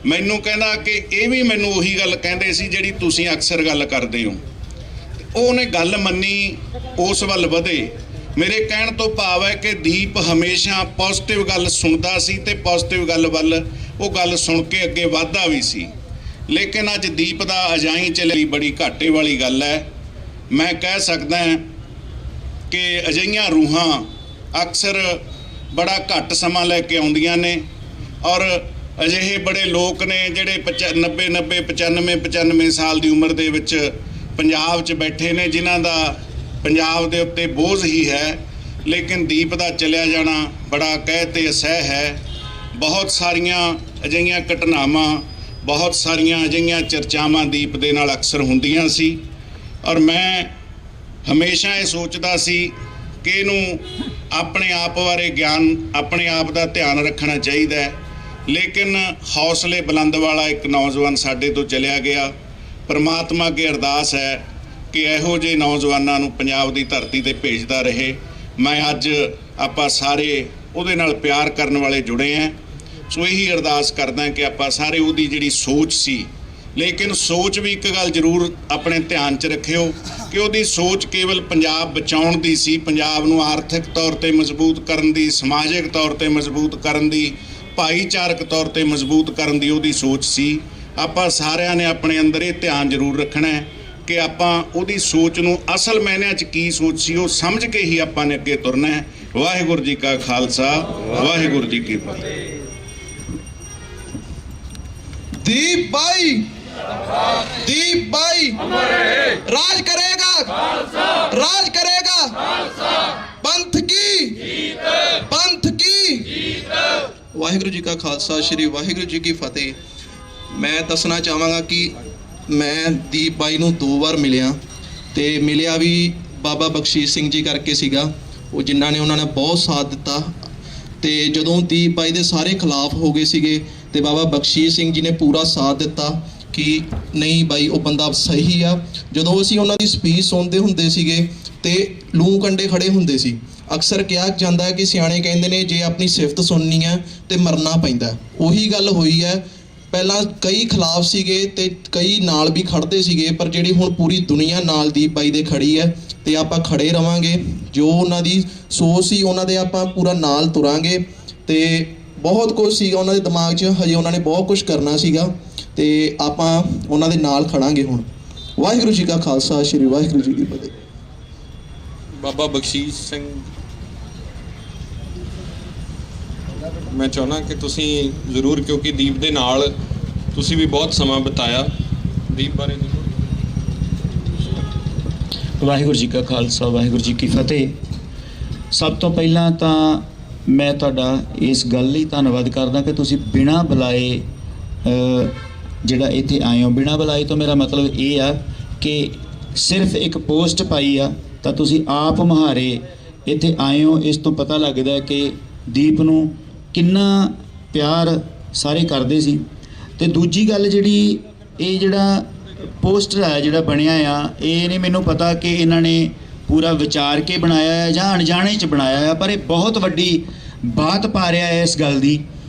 ਮੈਨੂੰ ਕਹਿੰਦਾ ਕਿ ਇਹ ਵੀ ਮੈਨੂੰ ਉਹੀ ਗੱਲ ਕਹਿੰਦੇ ਸੀ ਜਿਹੜੀ ਤੁਸੀਂ ਅਕਸਰ ਗੱਲ ਕਰਦੇ ਹੋ। ਉਹਨੇ ਗੱਲ ਮੰਨੀ, ਉਸ ਵੱਲ ਵਧੇ। ਮੇਰੇ ਕਹਿਣ ਤੋਂ ਭਾਵ ਹੈ ਕਿ ਦੀਪ ਹਮੇਸ਼ਾ ਪੋਜ਼ਿਟਿਵ ਗੱਲ ਸੁਣਦਾ ਸੀ ਤੇ ਪੋਜ਼ਿਟਿਵ ਗੱਲ ਵੱਲ ਉਹ ਗੱਲ ਸੁਣ ਕੇ ਅੱਗੇ ਵਧਦਾ ਵੀ ਸੀ। ਲੇਕਿਨ ਅੱਜ ਦੀਪ ਦਾ ਅਜਾਈਂ ਚਲੀ ਬੜੀ ਘਾਟੇ ਵਾਲੀ ਗੱਲ ਹੈ। ਮੈਂ ਕਹਿ ਸਕਦਾ ਕਿ ਅਜਿਹੀਆਂ ਰੂਹਾਂ ਅਕਸਰ ਬੜਾ ਘੱਟ ਸਮਾਂ ਲੈ ਕੇ ਆਉਂਦੀਆਂ ਨੇ, ਔਰ ਅਜਿਹੇ ਬੜੇ ਲੋਕ ਨੇ ਜਿਹੜੇ 95 ਸਾਲ ਦੀ ਉਮਰ ਦੇ ਵਿੱਚ ਪੰਜਾਬ 'ਚ ਬੈਠੇ ਨੇ, ਜਿਨ੍ਹਾਂ ਦਾ ਪੰਜਾਬ ਦੇ ਉੱਤੇ ਬੋਝ ਹੀ ਹੈ। ਲੇਕਿਨ ਦੀਪ ਦਾ ਚਲਿਆ ਜਾਣਾ ਬੜਾ ਕਹਿ ਤੇ ਅਸਹਿ ਹੈ। ਬਹੁਤ ਸਾਰੀਆਂ ਅਜਿਹੀਆਂ ਘਟਨਾਵਾਂ, ਬਹੁਤ ਸਾਰੀਆਂ ਅਜਿਹੀਆਂ ਚਰਚਾਵਾਂ ਦੀਪ ਦੇ ਨਾਲ ਅਕਸਰ ਹੁੰਦੀਆਂ ਸੀ। ਔਰ ਮੈਂ ਹਮੇਸ਼ਾ ਇਹ ਸੋਚਦਾ ਸੀ ਕਿ ਇਹਨੂੰ ਆਪਣੇ ਆਪ ਬਾਰੇ ਗਿਆਨ, ਆਪਣੇ ਆਪ ਦਾ ਧਿਆਨ ਰੱਖਣਾ ਚਾਹੀਦਾ ਹੈ। ਲੇਕਿਨ ਹੌਸਲੇ ਬੁਲੰਦ ਵਾਲਾ ਇੱਕ ਨੌਜਵਾਨ ਸਾਡੇ ਤੋਂ ਚਲਿਆ ਗਿਆ। ਪਰਮਾਤਮਾ ਅੱਗੇ ਅਰਦਾਸ ਹੈ ਕਿ ਇਹੋ ਜਿਹੇ ਨੌਜਵਾਨਾਂ ਨੂੰ ਪੰਜਾਬ ਦੀ ਧਰਤੀ ਤੇ ਭੇਜਦਾ ਰਹੇ। ਮੈਂ ਅੱਜ ਆਪਾਂ ਸਾਰੇ ਉਹਦੇ ਨਾਲ ਪਿਆਰ ਕਰਨ ਵਾਲੇ ਜੁੜੇ ਹਾਂ। ਸੋ ਇਹੀ ਅਰਦਾਸ ਕਰਦਾ ਕਿ ਆਪਾਂ ਸਾਰੇ ਉਹਦੀ ਜਿਹੜੀ ਸੋਚ ਸੀ, ਲੇਕਿਨ ਸੋਚ ਵੀ ਇੱਕ ਗੱਲ ਜ਼ਰੂਰ ਆਪਣੇ ਧਿਆਨ 'ਚ ਰੱਖਿਓ ਕਿ ਉਹਦੀ ਸੋਚ ਕੇਵਲ ਪੰਜਾਬ ਬਚਾਉਣ ਦੀ ਸੀ, ਪੰਜਾਬ ਨੂੰ ਆਰਥਿਕ ਤੌਰ ਤੇ ਮਜ਼ਬੂਤ ਕਰਨ ਦੀ, ਸਮਾਜਿਕ ਤੌਰ ਤੇ ਮਜ਼ਬੂਤ ਕਰਨ ਦੀ, ਭਾਈਚਾਰਕ ਤੌਰ ਤੇ ਮਜ਼ਬੂਤ ਕਰਨ ਦੀ ਉਹਦੀ ਸੋਚ ਸੀ। ਆਪਾਂ ਸਾਰਿਆਂ ਨੇ ਆਪਣੇ ਅੰਦਰ ਇਹ ਧਿਆਨ ਜ਼ਰੂਰ ਰੱਖਣਾ ਹੈ ਕਿ ਆਪਾਂ ਉਹਦੀ ਸੋਚ ਨੂੰ ਅਸਲ ਮਾਇਨਿਆਂ 'ਚ ਕੀ ਸੋਚ ਸੀ ਉਹ ਸਮਝ ਕੇ ਹੀ ਆਪਾਂ ਨੇ ਅੱਗੇ ਤੁਰਨਾ ਹੈ। ਵਾਹਿਗੁਰੂ ਜੀ ਕਾ ਖਾਲਸਾ, ਵਾਹਿਗੁਰੂ ਜੀ ਕੀ ਫਤਿਹ। दीप भाई, दीप भाई राज करेगा, राज करेगा, पंथ की, पंथ की। ਵਾਹਿਗੁਰੂ ਜੀ ਕਾ ਖਾਲਸਾ, ਸ਼੍ਰੀ ਵਾਹਿਗੁਰੂ ਜੀ ਕੀ ਫਤਿਹ। ਮੈਂ ਦੱਸਣਾ ਚਾਹਾਂਗਾ ਕਿ ਮੈਂ ਦੀਪ ਬਾਈ ਨੂੰ 2 ਵਾਰ ਮਿਲਿਆ ਤੇ ਮਿਲਿਆ ਵੀ ਬਾਬਾ ਬਖਸ਼ੀਸ਼ ਸਿੰਘ ਜੀ ਕਰਕੇ ਸੀਗਾ, ਉਹ ਜਿਨ੍ਹਾਂ ਨੇ ਉਹਨਾਂ ਨੇ ਬਹੁਤ ਸਾਥ ਦਿੱਤਾ। ਤੇ ਜਦੋਂ ਦੀਪ ਬਾਈ ਦੇ ਸਾਰੇ ਖਿਲਾਫ ਹੋ ਗਏ ਸੀਗੇ ਤੇ ਬਾਬਾ ਬਖਸ਼ੀਸ਼ ਸਿੰਘ ਜੀ ਨੇ ਪੂਰਾ ਸਾਥ ਦਿੱਤਾ ਕਿ ਨਹੀਂ ਬਾਈ ਉਹ ਬੰਦਾ ਸਹੀ ਆ। ਜਦੋਂ ਅਸੀਂ ਉਹਨਾਂ ਦੀ ਸਪੀਚ ਸੁਣਦੇ ਹੁੰਦੇ ਸੀਗੇ ਤੇ ਲੂੰ ਕੰਡੇ ਖੜੇ ਹੁੰਦੇ ਸੀ। ਅਕਸਰ ਕਿਹਾ ਜਾਂਦਾ ਹੈ ਕਿ ਸਿਆਣੇ ਕਹਿੰਦੇ ਨੇ ਜੇ ਆਪਣੀ ਸਿਫਤ ਸੁਣਨੀ ਹੈ ਤੇ ਮਰਨਾ ਪੈਂਦਾ। ਉਹੀ ਗੱਲ ਹੋਈ ਹੈ। ਪਹਿਲਾਂ ਕਈ ਖਿਲਾਫ ਸੀਗੇ ਤੇ ਕਈ ਨਾਲ ਵੀ ਖੜਦੇ ਸੀਗੇ, ਪਰ ਜਿਹੜੀ ਹੁਣ ਪੂਰੀ ਦੁਨੀਆ ਨਾਲ ਦੀਪ ਬਾਈ ਦੇ ਖੜੀ ਹੈ ਤੇ ਆਪਾਂ ਖੜੇ ਰਵਾਂਗੇ। ਜੋ ਉਹਨਾਂ ਦੀ ਸੋਚ ਸੀ ਉਹਨਾਂ ਦੇ ਆਪਾਂ ਪੂਰਾ ਨਾਲ ਤੁਰਾਂਗੇ ਤੇ ਬਹੁਤ ਕੁਝ ਸੀਗਾ ਉਹਨਾਂ ਦੇ ਦਿਮਾਗ 'ਚ, ਹਜੇ ਉਹਨਾਂ ਨੇ ਬਹੁਤ ਕੁਝ ਕਰਨਾ ਸੀਗਾ ਤੇ ਆਪਾਂ ਉਹਨਾਂ ਦੇ ਨਾਲ ਖੜਾਂਗੇ ਹੁਣ। ਵਾਹਿਗੁਰੂ ਜੀ ਕਾ ਖਾਲਸਾ, ਸ਼੍ਰੀ ਵਾਹਿਗੁਰੂ ਜੀ ਕੀ ਫਤਿਹ। ਬਾਬਾ ਬਖਸ਼ੀਸ਼ ਸਿੰਘ, ਮੈਂ ਚਾਹੁੰਦਾ ਕਿ ਤੁਸੀਂ ਜ਼ਰੂਰ, ਕਿਉਂਕਿ ਦੀਪ ਦੇ ਨਾਲ ਤੁਸੀਂ ਵੀ ਬਹੁਤ ਸਮਾਂ ਬਿਤਾਇਆ, ਦੀਪ ਬਾਰੇ ਜ਼ਰੂਰ। ਵਾਹਿਗੁਰੂ ਜੀ ਕਾ ਖਾਲਸਾ, ਵਾਹਿਗੁਰੂ ਜੀ ਕੀ ਫਤਿਹ। ਸਭ ਤੋਂ ਪਹਿਲਾਂ ਤਾਂ ਮੈਂ ਤੁਹਾਡਾ ਇਸ ਗੱਲ ਲਈ ਧੰਨਵਾਦ ਕਰਦਾ ਕਿ ਤੁਸੀਂ ਬਿਨਾਂ ਬੁਲਾਏ ਜਿਹੜਾ ਇੱਥੇ ਆਏ ਹੋ। ਬਿਨਾਂ ਬੁਲਾਏ ਤੋਂ ਮੇਰਾ ਮਤਲਬ ਇਹ ਆ ਕਿ ਸਿਰਫ ਇੱਕ ਪੋਸਟ ਪਾਈ ਆ ਤਾਂ ਤੁਸੀਂ ਆਪ ਮੁਹਾਰੇ ਇੱਥੇ ਆਏ ਹੋ। ਇਸ ਤੋਂ ਪਤਾ ਲੱਗਦਾ ਕਿ ਦੀਪ ਨੂੰ ਕਿੰਨਾ ਪਿਆਰ ਸਾਰੇ ਕਰਦੇ ਸੀ। ਤੇ ਦੂਜੀ ਗੱਲ ਜਿਹੜੀ ਇਹ ਜਿਹੜਾ ਪੋਸਟਰ ਹੈ ਜਿਹੜਾ ਬਣਿਆ ਆ, ਇਹ ਨਹੀਂ ਮੈਨੂੰ ਪਤਾ ਕਿ ਇਹਨਾਂ ਨੇ ਪੂਰਾ ਵਿਚਾਰ ਕੇ ਬਣਾਇਆ ਹੈ ਜਾਂ ਅਣਜਾਣੇ 'ਚ ਬਣਾਇਆ ਹੈ, ਪਰ ਇਹ ਬਹੁਤ ਵੱਡੀ ਬਾਤ ਪਾ ਰਿਹਾ ਹੈ ਇਸ ਗੱਲ ਦੀ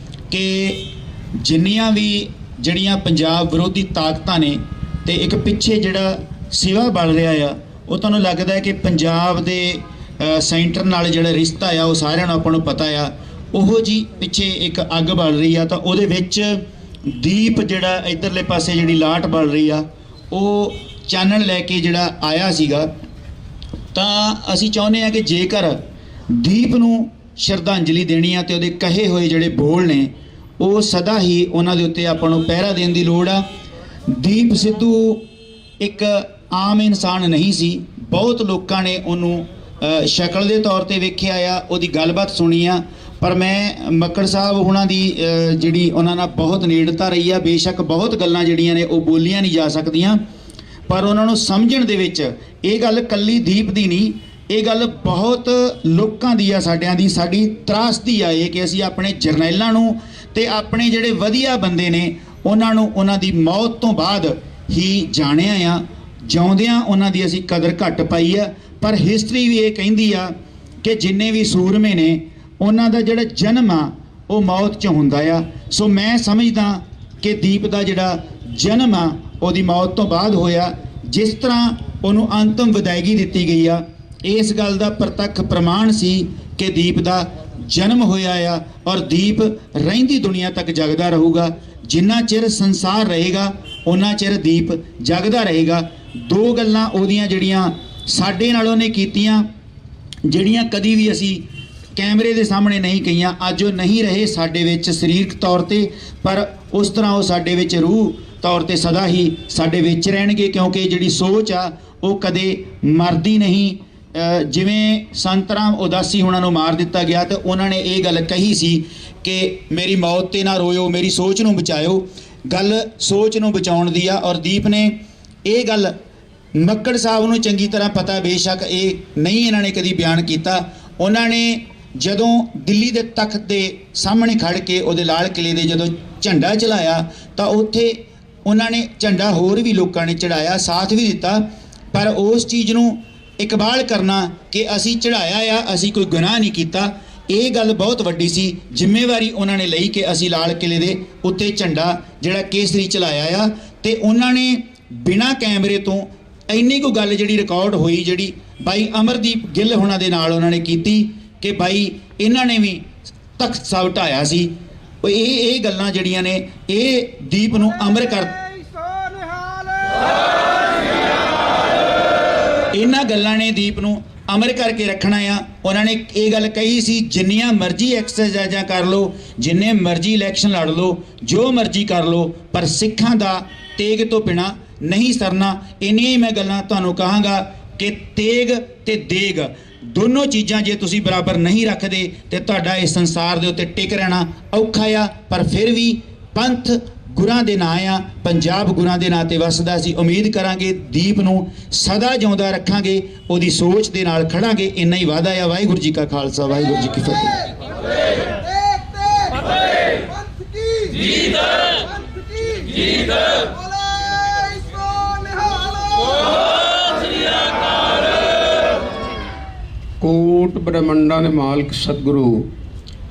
ਕਿ ਜਿੰਨੀਆਂ ਵੀ ਜਿਹੜੀਆਂ ਪੰਜਾਬ ਵਿਰੋਧੀ ਤਾਕਤਾਂ ਨੇ ਤੇ ਇੱਕ ਪਿੱਛੇ ਜਿਹੜਾ ਸਿਵਾ ਬਣ ਰਿਹਾ ਆ, ਉਹ ਤੁਹਾਨੂੰ ਲੱਗਦਾ ਹੈ ਕਿ ਪੰਜਾਬ ਦੇ ਸੈਂਟਰ ਨਾਲ ਜਿਹੜਾ ਰਿਸ਼ਤਾ ਆ ਉਹ ਸਾਰਿਆਂ ਨੂੰ ਆਪਾਂ ਨੂੰ ਪਤਾ ਆ। ਉਹੋ ਜੀ ਪਿੱਛੇ ਇੱਕ ਅੱਗ ਬਲ ਰਹੀ ਆ ਤਾਂ ਉਹਦੇ ਵਿੱਚ ਦੀਪ ਜਿਹੜਾ ਇੱਧਰਲੇ ਪਾਸੇ ਜਿਹੜੀ ਲਾਟ ਬਲ ਰਹੀ ਆ ਉਹ ਚਾਨਣ ਲੈ ਕੇ ਜਿਹੜਾ ਆਇਆ ਸੀਗਾ। ਤਾਂ ਅਸੀਂ ਚਾਹੁੰਦੇ ਹਾਂ ਕਿ ਜੇਕਰ ਦੀਪ ਨੂੰ ਸ਼ਰਧਾਂਜਲੀ ਦੇਣੀ ਆ ਤੇ ਉਹਦੇ ਕਹੇ ਹੋਏ ਜਿਹੜੇ ਬੋਲ ਨੇ ਉਹ ਸਦਾ ਹੀ ਉਹਨਾਂ ਦੇ ਉੱਤੇ ਆਪਾਂ ਨੂੰ ਪਹਿਰਾ ਦੇਣ ਦੀ ਲੋੜ ਆ। ਦੀਪ ਸਿੱਧੂ ਇੱਕ ਆਮ ਇਨਸਾਨ ਨਹੀਂ ਸੀ। ਬਹੁਤ ਲੋਕਾਂ ਨੇ ਉਹਨੂੰ ਸ਼ਕਲ ਦੇ ਤੌਰ ਤੇ ਵੇਖਿਆ ਆ, ਉਹਦੀ ਗੱਲਬਾਤ ਸੁਣੀ ਆ, ਪਰ ਮੈਂ ਮੱਕੜ ਸਾਹਿਬ ਉਹਨਾਂ ਦੀ ਜਿਹੜੀ ਉਹਨਾਂ ਨਾਲ ਬਹੁਤ ਨੇੜਤਾ ਰਹੀ ਆ। ਬੇਸ਼ੱਕ ਬਹੁਤ ਗੱਲਾਂ ਜਿਹੜੀਆਂ ਨੇ ਉਹ ਬੋਲੀਆਂ ਨਹੀਂ ਜਾ ਸਕਦੀਆਂ, ਪਰ ਉਹਨਾਂ ਨੂੰ ਸਮਝਣ ਦੇ ਵਿੱਚ ਇਹ ਗੱਲ ਕੱਲੀ ਦੀਪ ਦੀ ਨਹੀਂ, ਇਹ ਗੱਲ ਬਹੁਤ ਲੋਕਾਂ ਦੀ ਆ, ਸਾਡਿਆਂ ਦੀ। ਸਾਡੀ ਤਰਾਸਦੀ ਆ ਇਹ ਕਿ ਅਸੀਂ ਆਪਣੇ ਜਰਨੈਲਾਂ ਨੂੰ ਤੇ ਆਪਣੇ ਜਿਹੜੇ ਵਧੀਆ ਬੰਦੇ ਨੇ ਉਹਨਾਂ ਨੂੰ ਉਹਨਾਂ ਦੀ ਮੌਤ ਤੋਂ ਬਾਅਦ ਹੀ ਜਾਣਿਆ ਆ। ਜਿਉਂਦਿਆਂ ਉਹਨਾਂ ਦੀ ਅਸੀਂ ਕਦਰ ਘੱਟ ਪਾਈ ਆ। ਪਰ ਹਿਸਟਰੀ ਵੀ ਇਹ ਕਹਿੰਦੀ ਆ ਕਿ ਜਿੰਨੇ ਵੀ ਸੂਰਮੇ ਨੇ ਉਹਨਾਂ ਦਾ ਜਿਹੜਾ ਜਨਮ ਆ ਉਹ ਮੌਤ 'ਚ ਹੁੰਦਾ ਆ। ਸੋ ਮੈਂ ਸਮਝਦਾ ਕਿ ਦੀਪ ਦਾ ਜਿਹੜਾ ਜਨਮ ਆ ਉਹਦੀ ਮੌਤ ਤੋਂ ਬਾਅਦ ਹੋਇਆ। ਜਿਸ ਤਰ੍ਹਾਂ ਉਹਨੂੰ ਅੰਤਮ ਵਿਦਾਇਗੀ ਦਿੱਤੀ ਗਈ ਆ, ਇਸ ਗੱਲ ਦਾ ਪ੍ਰਤੱਖ ਪ੍ਰਮਾਣ ਸੀ ਕਿ ਦੀਪ ਦਾ ਜਨਮ ਹੋਇਆ ਆ ਔਰ ਦੀਪ ਰਹਿੰਦੀ ਦੁਨੀਆ ਤੱਕ ਜਗਦਾ ਰਹੂਗਾ। ਜਿੰਨਾ ਚਿਰ ਸੰਸਾਰ ਰਹੇਗਾ ਉਹਨਾਂ ਚਿਰ ਦੀਪ ਜਗਦਾ ਰਹੇਗਾ। 2 ਗੱਲਾਂ ਉਹਦੀਆਂ ਜਿਹੜੀਆਂ ਸਾਡੇ ਨਾਲ ਉਹਨੇ ਕੀਤੀਆਂ, ਜਿਹੜੀਆਂ ਕਦੀ ਵੀ ਅਸੀਂ ਕੈਮਰੇ ਦੇ ਸਾਹਮਣੇ ਨਹੀਂ ਕਹੀਆਂ। ਅੱਜ ਉਹ ਨਹੀਂ ਰਹੇ ਸਾਡੇ ਵਿੱਚ ਸਰੀਰਕ ਤੌਰ ਤੇ, ਪਰ ਉਸ ਤਰ੍ਹਾਂ ਉਹ ਸਾਡੇ ਵਿੱਚ ਰੂਹ ਤੌਰ ਤੇ ਸਦਾ ਹੀ ਸਾਡੇ ਵਿੱਚ ਰਹਿਣਗੇ, ਕਿਉਂਕਿ ਜਿਹੜੀ ਸੋਚ ਆ ਉਹ ਕਦੇ ਮਰਦੀ ਨਹੀਂ। ਜਿਵੇਂ ਸੰਤ ਰਾਮ ਉਦਾਸੀ ਉਹਨਾਂ ਨੂੰ ਮਾਰ ਦਿੱਤਾ ਗਿਆ ਤੇ ਉਹਨਾਂ ਨੇ ਇਹ ਗੱਲ ਕਹੀ ਸੀ ਕਿ ਮੇਰੀ ਮੌਤ ਤੇ ਨਾ ਰੋਇਓ, ਮੇਰੀ ਸੋਚ ਨੂੰ ਬਚਾਇਓ। ਗੱਲ ਸੋਚ ਨੂੰ ਬਚਾਉਣ ਦੀ ਆ ਔਰ ਦੀਪ ਨੇ ਇਹ ਗੱਲ ਮੱਕੜ ਸਾਹਿਬ ਨੂੰ ਚੰਗੀ ਤਰ੍ਹਾਂ ਪਤਾ, ਬੇਸ਼ੱਕ ਇਹ ਨਹੀਂ ਇਹਨਾਂ ਨੇ ਕਦੀ ਬਿਆਨ ਕੀਤਾ। ਉਹਨਾਂ ਨੇ ਜਦੋਂ ਦਿੱਲੀ ਦੇ ਤਖਤ ਦੇ ਸਾਹਮਣੇ ਖੜ ਕੇ ਉਹਦੇ ਲਾਲ ਕਿਲੇ ਦੇ ਜਦੋਂ ਝੰਡਾ ਚੜਾਇਆ ਤਾਂ ਉੱਥੇ ਉਹਨਾਂ ਨੇ ਝੰਡਾ ਹੋਰ ਵੀ ਲੋਕਾਂ ਨੇ ਚੜਾਇਆ, ਸਾਥ ਵੀ ਦਿੱਤਾ, ਪਰ ਉਸ ਚੀਜ਼ ਨੂੰ ਇਕਬਾਲ ਕਰਨਾ ਕਿ ਅਸੀਂ ਚੜਾਇਆ ਆ, ਅਸੀਂ ਕੋਈ ਗੁਨਾਹ ਨਹੀਂ ਕੀਤਾ, ਇਹ ਗੱਲ ਬਹੁਤ ਵੱਡੀ ਸੀ। ਜ਼ਿੰਮੇਵਾਰੀ ਉਹਨਾਂ ਨੇ ਲਈ ਕਿ ਅਸੀਂ ਲਾਲ ਕਿਲੇ ਦੇ ਉੱਤੇ ਝੰਡਾ ਜਿਹੜਾ ਕੇਸਰੀ ਚਲਾਇਆ ਆ। ਤੇ ਉਹਨਾਂ ਨੇ ਬਿਨਾਂ ਕੈਮਰੇ ਤੋਂ ਇੰਨੀ ਕੁ ਗੱਲ ਜਿਹੜੀ ਰਿਕਾਰਡ ਹੋਈ, ਜਿਹੜੀ ਬਾਈ ਅਮਰਦੀਪ ਗਿੱਲ ਹੋਣਾ ਦੇ ਨਾਲ ਉਹਨਾਂ ਨੇ ਕੀਤੀ ਕਿ ਬਾਈ ਇਹਨਾਂ ਨੇ ਵੀ ਤਖਤ ਸਾਹਿਬ ਢਾਇਆ ਸੀ। ਇਹ ਗੱਲਾਂ ਜਿਹੜੀਆਂ ਨੇ ਇਹ ਦੀਪ ਨੂੰ ਅਮਰ ਕਰ, ਇਹਨਾਂ ਗੱਲਾਂ ਨੇ ਦੀਪ ਨੂੰ ਅਮਰ ਕਰਕੇ ਰੱਖਣਾ ਆ। ਉਹਨਾਂ ਨੇ ਇਹ ਗੱਲ ਕਹੀ ਸੀ, ਜਿੰਨੀਆਂ ਮਰਜ਼ੀ ਐਕਸਰਸਾਈਜ਼ਾਂ ਕਰ ਲਓ, ਜਿੰਨੇ ਮਰਜ਼ੀ ਇਲੈਕਸ਼ਨ ਲੜ ਲਓ, ਜੋ ਮਰਜ਼ੀ ਕਰ ਲਓ, ਪਰ ਸਿੱਖਾਂ ਦਾ ਤੇਗ ਤੋਂ ਬਿਨਾਂ ਨਹੀਂ ਸਰਨਾ। ਇੰਨੀਆਂ ਹੀ ਮੈਂ ਗੱਲਾਂ ਤੁਹਾਨੂੰ ਕਹਾਂਗਾ ਕਿ ਤੇਗ ਤੇ ਦੇਗ ਦੋਨੋਂ ਚੀਜ਼ਾਂ ਜੇ ਤੁਸੀਂ ਬਰਾਬਰ ਨਹੀਂ ਰੱਖਦੇ ਤੇ ਤੁਹਾਡਾ ਇਸ ਸੰਸਾਰ ਦੇ ਉੱਤੇ ਟਿਕ ਰਹਿਣਾ ਔਖਾ ਆ। ਪਰ ਫਿਰ ਵੀ ਪੰਥ ਗੁਰਾਂ ਦੇ ਨਾਂ ਆ, ਪੰਜਾਬ ਗੁਰਾਂ ਦੇ ਨਾਂ ਤੇ ਵਸਦਾ। ਅਸੀਂ ਉਮੀਦ ਕਰਾਂਗੇ ਦੀਪ ਨੂੰ ਸਦਾ ਜਿਉਂਦਾ ਰੱਖਾਂਗੇ, ਉਹਦੀ ਸੋਚ ਦੇ ਨਾਲ ਖੜਾਂਗੇ। ਇੰਨਾ ਹੀ ਵਾਅਦਾ ਆ। ਵਾਹਿਗੁਰੂ ਜੀ ਕਾ ਖਾਲਸਾ, ਵਾਹਿਗੁਰੂ ਜੀ ਕੀ ਫਤਿਹ। ਕੋਟ ਬ੍ਰਹਮੰਡਾਂ ਦੇ ਮਾਲਕ ਸਤਿਗੁਰੂ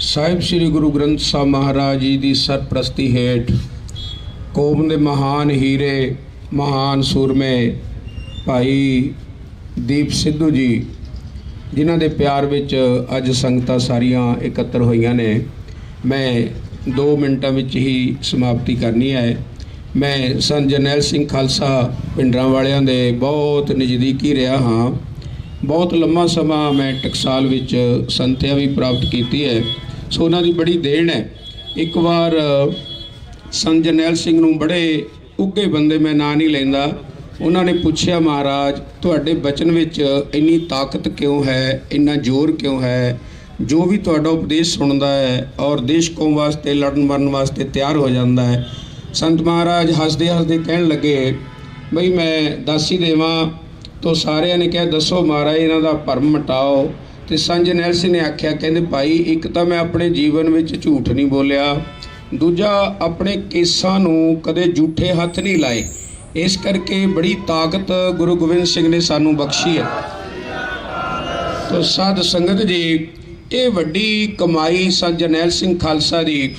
ਸਾਹਿਬ ਸ੍ਰੀ ਗੁਰੂ ਗ੍ਰੰਥ ਸਾਹਿਬ ਮਹਾਰਾਜ ਜੀ ਦੀ ਸਰਪ੍ਰਸਤੀ ਹੇਠ ਕੌਮ ਦੇ ਮਹਾਨ ਹੀਰੇ, ਮਹਾਨ ਸੂਰਮੇ ਭਾਈ ਦੀਪ ਸਿੱਧੂ ਜੀ, ਜਿਨ੍ਹਾਂ ਦੇ ਪਿਆਰ ਵਿੱਚ ਅੱਜ ਸੰਗਤਾਂ ਸਾਰੀਆਂ ਇਕੱਤਰ ਹੋਈਆਂ ਨੇ, ਮੈਂ 2 ਮਿੰਟਾਂ ਵਿੱਚ ਹੀ ਸਮਾਪਤੀ ਕਰਨੀ ਹੈ। ਮੈਂ ਸੰਤ ਜਰਨੈਲ ਸਿੰਘ ਖਾਲਸਾ ਪਿੰਡਰਾਂ ਵਾਲਿਆਂ ਦੇ ਬਹੁਤ ਨਜ਼ਦੀਕੀ ਰਿਹਾ ਹਾਂ। ਬਹੁਤ ਲੰਮਾ ਸਮਾਂ ਮੈਂ ਟਕਸਾਲ ਵਿੱਚ ਸੰਥਿਆ ਵੀ ਪ੍ਰਾਪਤ ਕੀਤੀ ਹੈ, ਸੋ ਉਹਨਾਂ ਦੀ ਬੜੀ ਦੇਣ ਹੈ। ਇੱਕ ਵਾਰ ਸੰਤ ਜਰਨੈਲ ਸਿੰਘ ਨੂੰ, ਬੜੇ ਉੱਘੇ ਬੰਦੇ, ਮੈਂ ਨਾਂ ਨਹੀਂ ਲੈਂਦਾ, ਉਹਨਾਂ ਨੇ ਪੁੱਛਿਆ, ਮਹਾਰਾਜ ਤੁਹਾਡੇ ਬਚਨ ਵਿੱਚ ਇੰਨੀ ਤਾਕਤ ਕਿਉਂ ਹੈ, ਇੰਨਾ ਜ਼ੋਰ ਕਿਉਂ ਹੈ? ਜੋ ਵੀ ਤੁਹਾਡਾ ਉਪਦੇਸ਼ ਸੁਣਦਾ ਹੈ ਔਰ ਦੇਸ਼ ਕੌਮ ਵਾਸਤੇ ਲੜਨ ਮਰਨ ਵਾਸਤੇ ਤਿਆਰ ਹੋ ਜਾਂਦਾ ਹੈ। ਸੰਤ ਮਹਾਰਾਜ ਹੱਸਦੇ ਹੱਸਦੇ ਕਹਿਣ ਲੱਗੇ, ਬਈ ਮੈਂ ਦਾਸੀ ਦੇਵਾਂ? ਤੋ ਸਾਰਿਆਂ ਨੇ ਕਿਹਾ, ਦੱਸੋ ਮਹਾਰਾਜ, ਇਹਨਾਂ ਦਾ ਭਰਮ ਮਿਟਾਓ। ਤੇ ਸੰਤ ਜਰਨੈਲ ਸਿੰਘ ਨੇ ਆਖਿਆ, ਕਹਿੰਦੇ ਭਾਈ, ਇੱਕ ਤਾਂ ਮੈਂ ਆਪਣੇ ਜੀਵਨ ਵਿੱਚ ਝੂਠ ਨਹੀਂ ਬੋਲਿਆ, ਦੂਜਾ ਆਪਣੇ ਕੇਸਾਂ ਨੂੰ ਕਦੇ ਝੂਠੇ ਹੱਥ ਨਹੀਂ ਲਾਏ, ਇਸ ਕਰਕੇ ਬੜੀ ਤਾਕਤ ਗੁਰੂ ਗੋਬਿੰਦ ਸਿੰਘ ਨੇ ਸਾਨੂੰ ਬਖਸ਼ੀ ਹੈ। ਤੋ ਸਾਧ ਸੰਗਤ ਜੀ, ਇਹ ਵੱਡੀ ਕਮਾਈ ਸੰਤ ਜਰਨੈਲ ਸਿੰਘ ਖਾਲਸਾ ਦੀ।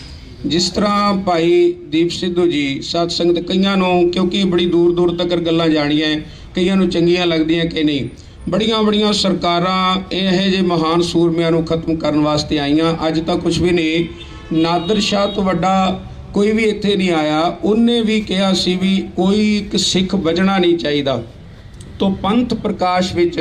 ਜਿਸ ਤਰ੍ਹਾਂ ਭਾਈ ਦੀਪ ਸਿੱਧੂ ਜੀ, ਸਾਧ ਸੰਗਤ ਕਈਆਂ ਨੂੰ, ਕਿਉਂਕਿ ਬੜੀ ਦੂਰ ਦੂਰ ਤੱਕ ਗੱਲਾਂ ਜਾਣੀਆਂ, ਕਈਆਂ ਨੂੰ ਚੰਗੀਆਂ ਲੱਗਦੀਆਂ ਕਿ ਨਹੀਂ, ਬੜੀਆਂ ਬੜੀਆਂ ਸਰਕਾਰਾਂ ਇਹੋ ਜਿਹੇ ਮਹਾਨ ਸੂਰਮਿਆਂ ਨੂੰ ਖਤਮ ਕਰਨ ਵਾਸਤੇ ਆਈਆਂ। ਅੱਜ ਤਾਂ ਕੁਝ ਵੀ ਨਹੀਂ, ਨਾਦਰ ਸ਼ਾਹ ਤੋਂ ਵੱਡਾ ਕੋਈ ਵੀ ਇੱਥੇ ਨਹੀਂ ਆਇਆ। ਉਹਨੇ ਵੀ ਕਿਹਾ ਸੀ ਵੀ ਕੋਈ ਇੱਕ ਸਿੱਖ ਬਚਣਾ ਨਹੀਂ ਚਾਹੀਦਾ। ਤੋਂ ਪੰਥ ਪ੍ਰਕਾਸ਼ ਵਿੱਚ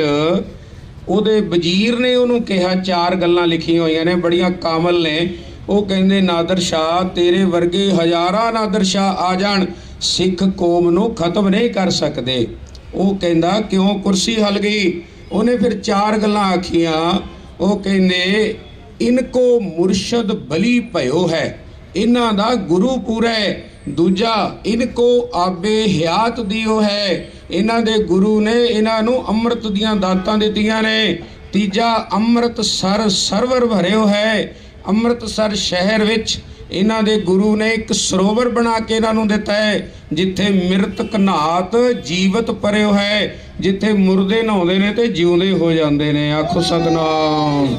ਉਹਦੇ ਵਜ਼ੀਰ ਨੇ ਉਹਨੂੰ ਕਿਹਾ, 4 ਗੱਲਾਂ ਲਿਖੀਆਂ ਹੋਈਆਂ ਨੇ, ਬੜੀਆਂ ਕਾਮਲ ਨੇ। ਉਹ ਕਹਿੰਦੇ, ਨਾਦਰ ਸ਼ਾਹ, ਤੇਰੇ ਵਰਗੇ ਹਜ਼ਾਰਾਂ ਨਾਦਰ ਸ਼ਾਹ ਆ ਜਾਣ, ਸਿੱਖ ਕੌਮ ਨੂੰ ਖਤਮ ਨਹੀਂ ਕਰ ਸਕਦੇ। ਉਹ ਕਹਿੰਦਾ, ਕਿਉਂ? ਕੁਰਸੀ ਹਲ ਗਈ। ਉਹਨੇ ਫਿਰ 4 ਗੱਲਾਂ ਆਖੀਆਂ। ਉਹ ਕਹਿੰਦੇ, ਇਨਕੋ ਮੁਰਸ਼ਦ ਬਲੀ ਭਇਓ ਹੈ, ਇਹਨਾਂ ਦਾ ਗੁਰੂ ਪੂਰਾ ਹੈ। ਦੂਜਾ, ਇਨਕੋ ਆਬੇ ਹਿਆਤ ਦਿਓ ਹੈ, ਇਹਨਾਂ ਦੇ ਗੁਰੂ ਨੇ ਇਹਨਾਂ ਨੂੰ ਅੰਮ੍ਰਿਤ ਦੀਆਂ ਦਾਤਾਂ ਦਿੱਤੀਆਂ ਨੇ। ਤੀਜਾ, ਅੰਮ੍ਰਿਤਸਰ ਸਰਵਰ ਭਰਿਓ ਹੈ, ਅੰਮ੍ਰਿਤਸਰ ਸ਼ਹਿਰ ਵਿੱਚ ਇਹਨਾਂ ਦੇ ਗੁਰੂ ਨੇ ਇੱਕ ਸਰੋਵਰ ਬਣਾ ਕੇ ਇਹਨਾਂ ਨੂੰ ਦਿੱਤਾ ਹੈ, ਜਿੱਥੇ ਮਿਰਤਕ ਨਾਤ ਜੀਵਤ ਪਰਿਓ ਹੈ, ਜਿੱਥੇ ਮੁਰਦੇ ਨਹਾਉਂਦੇ ਨੇ ਤੇ ਜਿਉਂਦੇ ਹੋ ਜਾਂਦੇ ਨੇ। ਆਖੋ ਸਤਨਾਮ।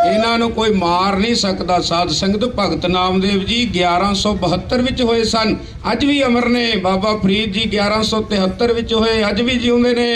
ਇਹਨਾਂ ਨੂੰ ਕੋਈ ਮਾਰ ਨਹੀਂ ਸਕਦਾ। ਸਾਧ ਸੰਗਤ, ਭਗਤ ਨਾਮਦੇਵ ਜੀ 1172 ਵਿੱਚ ਹੋਏ ਸਨ, ਅੱਜ ਵੀ ਅਮਰ ਨੇ। ਬਾਬਾ ਫਰੀਦ ਜੀ 1173 ਵਿੱਚ ਹੋਏ, ਅੱਜ ਵੀ ਜਿਉਂਦੇ ਨੇ।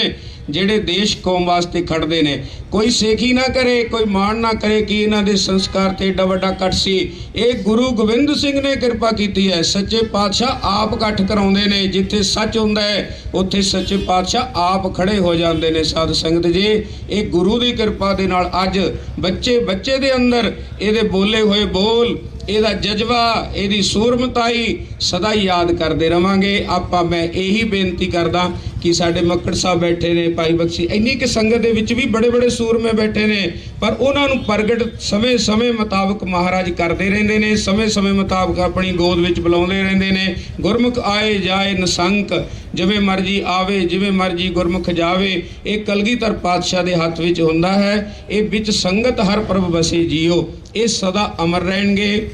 ਜਿਹੜੇ ਦੇਸ਼ ਕੌਮ ਵਾਸਤੇ ਖੜਦੇ ਨੇ, ਕੋਈ ਸੇਖੀ ਨਾ ਕਰੇ, ਕੋਈ ਮਾਣ ਨਾ ਕਰੇ ਕਿ ਇਹਨਾਂ ਦੇ ਸੰਸਕਾਰ ਤੇ ਏਡਾ ਵੱਡਾ ਇਕੱਠ ਸੀ। ਇਹ ਗੁਰੂ ਗੋਬਿੰਦ ਸਿੰਘ ਨੇ ਕਿਰਪਾ ਕੀਤੀ ਹੈ। ਸੱਚੇ ਪਾਤਸ਼ਾਹ ਆਪ ਇਕੱਠ ਕਰਾਉਂਦੇ ਨੇ, ਜਿੱਥੇ ਸੱਚ ਹੁੰਦਾ ਹੈ ਉੱਥੇ ਸੱਚੇ ਪਾਤਸ਼ਾਹ ਆਪ ਖੜੇ ਹੋ ਜਾਂਦੇ ਨੇ। ਸਾਧ ਸੰਗਤ ਜੀ, ਇਹ ਗੁਰੂ ਦੀ ਕਿਰਪਾ ਦੇ ਨਾਲ ਅੱਜ ਬੱਚੇ ਦੇ ਅੰਦਰ ਇਹਦੇ ਬੋਲੇ ਹੋਏ ਬੋਲ, ਇਹਦਾ ਜਜ਼ਬਾ, ਇਹਦੀ ਸੂਰਮਤਾਈ ਸਦਾ ਹੀ ਯਾਦ ਕਰਦੇ ਰਵਾਂਗੇ ਆਪਾਂ। ਮੈਂ ਇਹੀ ਬੇਨਤੀ ਕਰਦਾ ਕਿ ਸਾਡੇ ਮੱਕੜ ਸਾਹਿਬ ਬੈਠੇ ਨੇ, ਭਾਈ ਬਖਸ਼ੀ, ਇੰਨੀ ਕਿ ਸੰਗਤ ਦੇ ਵਿੱਚ ਵੀ ਬੜੇ ਬੜੇ ਸੂਰਮੇ ਬੈਠੇ ਨੇ, ਪਰ ਉਹਨਾਂ ਨੂੰ ਪ੍ਰਗਟ ਸਮੇਂ ਸਮੇਂ ਮੁਤਾਬਕ ਮਹਾਰਾਜ ਕਰਦੇ ਰਹਿੰਦੇ ਨੇ, ਸਮੇਂ ਸਮੇਂ ਮੁਤਾਬਕ ਆਪਣੀ ਗੋਦ ਵਿੱਚ ਬੁਲਾਉਂਦੇ ਰਹਿੰਦੇ ਨੇ। ਗੁਰਮੁਖ ਆਏ ਜਾਏ ਨਿਸੰਕ, ਜਿਵੇਂ ਮਰਜੀ ਆਵੇ ਜਿਵੇਂ ਮਰਜੀ ਗੁਰਮੁਖ ਜਾਵੇ। ਇਹ ਕਲਗੀਧਰ ਪਾਤਸ਼ਾਹ ਦੇ ਹੱਥ ਵਿੱਚ ਹੁੰਦਾ ਹੈ। ਇਹ ਵਿੱਚ ਸੰਗਤ ਹਰ ਪ੍ਰਭ ਵਸੇ ਜੀਓ, ਇਹ ਸਦਾ ਅਮਰ ਰਹਿਣਗੇ।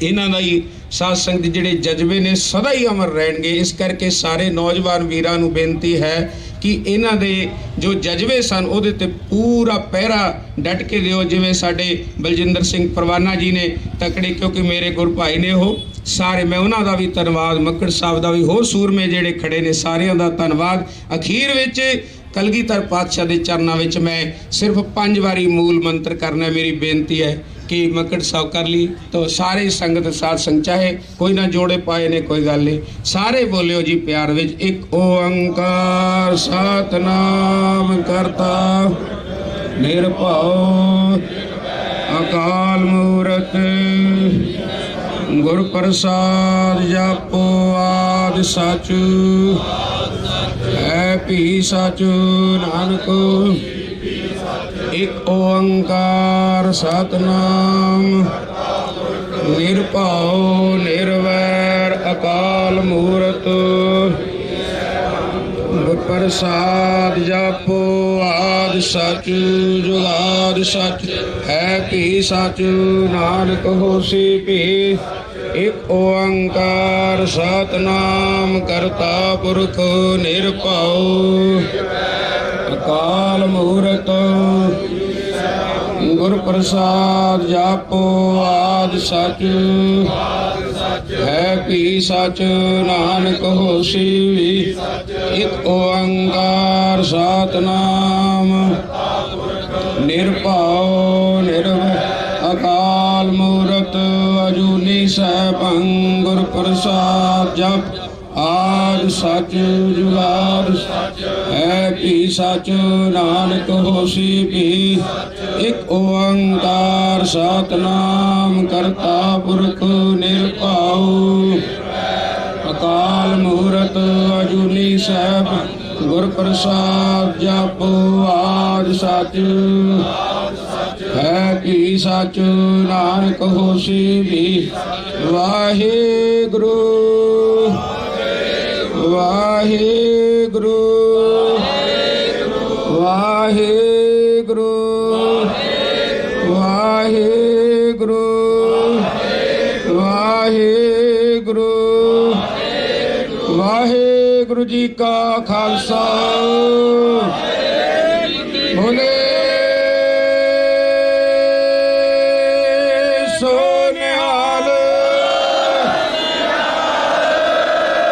ਇਹਨਾਂ ਦਾ ਹੀ ਸਾਧ ਸੰਗਤ ਦੇ ਜਿਹੜੇ ਜਜ਼ਬੇ ਨੇ ਸਦਾ ਹੀ ਅਮਰ ਰਹਿਣਗੇ। ਇਸ ਕਰਕੇ ਸਾਰੇ ਨੌਜਵਾਨ ਵੀਰਾਂ ਨੂੰ ਬੇਨਤੀ ਹੈ ਕਿ ਇਹਨਾਂ ਦੇ ਜੋ ਜਜ਼ਬੇ ਸਨ ਉਹਦੇ ਤੇ ਪੂਰਾ ਪਹਿਰਾ ਡਟ ਕੇ ਦਿਓ। ਜਿਵੇਂ ਸਾਡੇ ਬਲਜਿੰਦਰ ਸਿੰਘ ਪਰਵਾਨਾ ਜੀ ਨੇ ਤਕੜੇ, ਕਿਉਂਕਿ ਮੇਰੇ ਗੁਰ ਭਾਈ ਨੇ ਉਹ ਸਾਰੇ, ਮੈਂ ਉਹਨਾਂ ਦਾ ਵੀ ਧੰਨਵਾਦ, ਮੱਕੜ ਸਾਹਿਬ ਦਾ ਵੀ, ਹੋਰ ਸੂਰਮੇ ਜਿਹੜੇ ਖੜੇ ਨੇ ਸਾਰਿਆਂ ਦਾ ਧੰਨਵਾਦ। ਅਖੀਰ ਵਿੱਚ ਕਲਗੀਧਰ ਪਾਤਸ਼ਾਹ ਦੇ ਚਰਨਾਂ ਵਿੱਚ ਮੈਂ ਸਿਰਫ 5 ਵਾਰੀ ਮੂਲ ਮੰਤਰ ਕਰਨਾ ਮੇਰੀ ਬੇਨਤੀ ਹੈ कि मक्कड़ साहब कर ली तो सारे संगत साथ संग, चाहे कोई ना जोड़े पाए ने कोई गल नहीं, सारे बोलियो जी प्यार विच। एक ओंकार सतनाम करता निरभव अकाल मूरत गुर प्रसाद जपो आदि सच है भी सच नानक। एक ओंकार सतनाम निरभव निर्वैर अकाल मूरत गुर प्रसाद जपो आदि सच जुगाद सच है भी सच नानक होसी भी। एक ओंकार सतनाम करता पुरख निरभव अकाल मूरत गुर प्रसाद जापो आदि सच है भी सच नानक होसी भी। एक ओंकार सतनाम निरभव निर्भय अकाल मूरत अजूनी सैभं गुर प्रसाद जप आदि सच जुगाद है भी सच नानक होसी भी। एक ओंकार सतनाम करता पुरख निरभव अकाल मूरत अजूनी सैभ गुर प्रसाद जप आदि सच है भी सच नानक होसी भी। वाहिगुरु वाहिगुरु वाहिगुरु वाहिगुरु वाहिगुरु वाहिगुरु जी का खालसा बोले सो निहाल।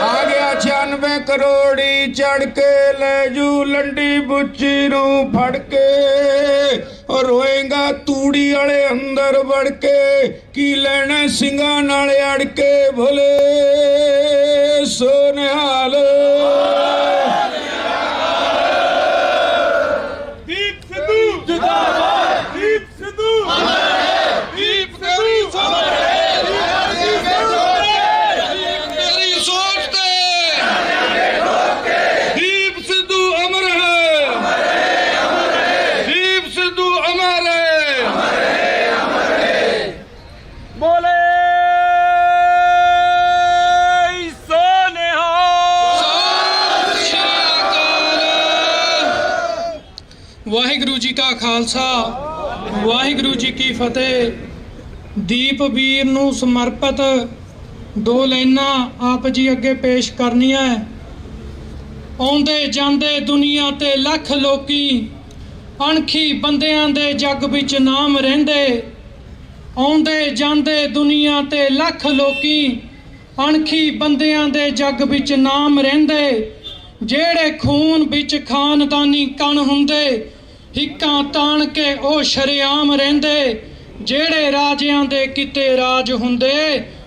आ गया 96 करोड़ी चढ़ के ले जू लंडी बुच्ची नू फड़ के और रोएगा तूड़ी वाले अंदर वड़ के की लेना सिंगा नाले अड़ के भोले सो निहाल। दीप सिद्धू जिंदाबाद, दीप सिद्धू दीप सिद्धू मेरी सोच ते दीप सिद्धू अमर है, दीप सिद्धू अमर है। बोले सोनिहाल। ਵਾਹਿਗੁਰੂ ਜੀ ਕਾ ਖਾਲਸਾ ਵਾਹਿਗੁਰੂ ਜੀ ਕੀ ਫਤਿਹ। ਦੀਪ ਵੀਰ ਨੂੰ ਸਮਰਪਿਤ 2 ਲਾਈਨਾਂ ਆਪ ਜੀ ਅੱਗੇ ਪੇਸ਼ ਕਰਨੀਆਂ। ਆਉਂਦੇ ਜਾਂਦੇ ਦੁਨੀਆ ਤੇ ਲੱਖ ਲੋਕੀ ਅਣਖੀ ਬੰਦਿਆਂ ਦੇ ਜੱਗ ਵਿੱਚ ਨਾਮ ਰਹਿੰਦੇ। ਆਉਂਦੇ ਜਾਂਦੇ ਦੁਨੀਆ ਤੇ ਲੱਖ ਲੋਕੀ ਅਣਖੀ ਬੰਦਿਆਂ ਦੇ ਜੱਗ ਵਿੱਚ ਨਾਮ ਰਹਿੰਦੇ। ਜਿਹੜੇ ਖੂਨ ਵਿੱਚ ਖਾਨਦਾਨੀ ਕਣ ਹੁੰਦੇ ਹਿੱਕਾਂ ਤਾਣ ਕੇ ਉਹ ਸ਼ਰੇਆਮ ਰਹਿੰਦੇ। ਜਿਹੜੇ ਰਾਜਿਆਂ ਦੇ ਕਿਤੇ ਰਾਜ ਹੁੰਦੇ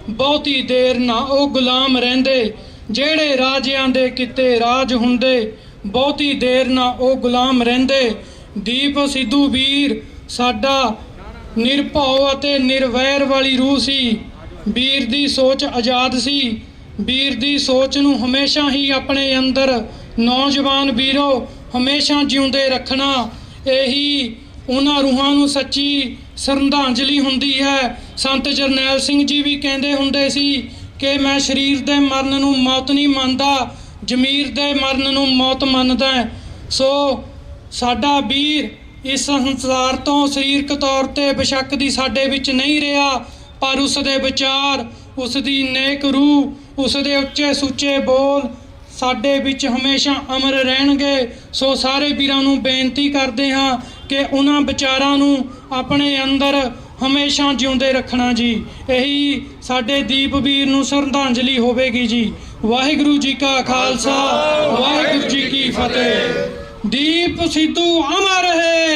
ਬਹੁਤੀ ਦੇਰ ਨਾ ਉਹ ਗੁਲਾਮ ਰਹਿੰਦੇ। ਜਿਹੜੇ ਰਾਜਿਆਂ ਦੇ ਕਿਤੇ ਰਾਜ ਹੁੰਦੇ ਬਹੁਤੀ ਦੇਰ ਨਾ ਉਹ ਗੁਲਾਮ ਰਹਿੰਦੇ। ਦੀਪ ਸਿੱਧੂ ਵੀਰ ਸਾਡਾ ਨਿਰਭਉ ਅਤੇ ਨਿਰਵੈਰ ਵਾਲੀ ਰੂਹ ਸੀ। ਵੀਰ ਦੀ ਸੋਚ ਆਜ਼ਾਦ ਸੀ। ਵੀਰ ਦੀ ਸੋਚ ਨੂੰ ਹਮੇਸ਼ਾ ਹੀ ਆਪਣੇ ਅੰਦਰ ਨੌਜਵਾਨ ਵੀਰੋ ਹਮੇਸ਼ਾ ਜਿਉਂਦੇ ਰੱਖਣਾ, ਇਹੀ ਉਹਨਾਂ ਰੂਹਾਂ ਨੂੰ ਸੱਚੀ ਸ਼ਰਧਾਂਜਲੀ ਹੁੰਦੀ ਹੈ। ਸੰਤ ਜਰਨੈਲ ਸਿੰਘ ਜੀ ਵੀ ਕਹਿੰਦੇ ਹੁੰਦੇ ਸੀ ਕਿ ਮੈਂ ਸਰੀਰ ਦੇ ਮਰਨ ਨੂੰ ਮੌਤ ਨਹੀਂ ਮੰਨਦਾ, ਜ਼ਮੀਰ ਦੇ ਮਰਨ ਨੂੰ ਮੌਤ ਮੰਨਦਾ। ਸੋ ਸਾਡਾ ਵੀਰ ਇਸ ਸੰਸਾਰ ਤੋਂ ਸਰੀਰਕ ਤੌਰ ਤੇ ਬੇਸ਼ੱਕ ਦੀ ਸਾਡੇ ਵਿੱਚ ਨਹੀਂ ਰਿਹਾ, ਪਰ ਉਸ ਦੇ ਵਿਚਾਰ, ਉਸ ਦੀ ਨੇਕ ਰੂਹ, ਉਸ ਦੇ ਉੱਚੇ ਸੁੱਚੇ ਬੋਲ ਸਾਡੇ ਵਿੱਚ ਹਮੇਸ਼ਾ ਅਮਰ ਰਹਿਣਗੇ। ਸੋ ਸਾਰੇ ਵੀਰਾਂ ਨੂੰ ਬੇਨਤੀ ਕਰਦੇ ਹਾਂ ਕਿ ਉਹਨਾਂ ਵਿਚਾਰਾਂ ਨੂੰ ਆਪਣੇ ਅੰਦਰ ਹਮੇਸ਼ਾ ਜਿਉਂਦੇ ਰੱਖਣਾ ਜੀ। ਇਹੀ ਸਾਡੇ ਦੀਪ ਵੀਰ ਨੂੰ ਸ਼ਰਧਾਂਜਲੀ ਹੋਵੇਗੀ ਜੀ। ਵਾਹਿਗੁਰੂ ਜੀ ਕਾ ਖਾਲਸਾ, ਵਾਹਿਗੁਰੂ ਜੀ ਕੀ ਫਤਿਹ। ਦੀਪ ਸਿੱਧੂ ਅਮਰ ਰਹੇ,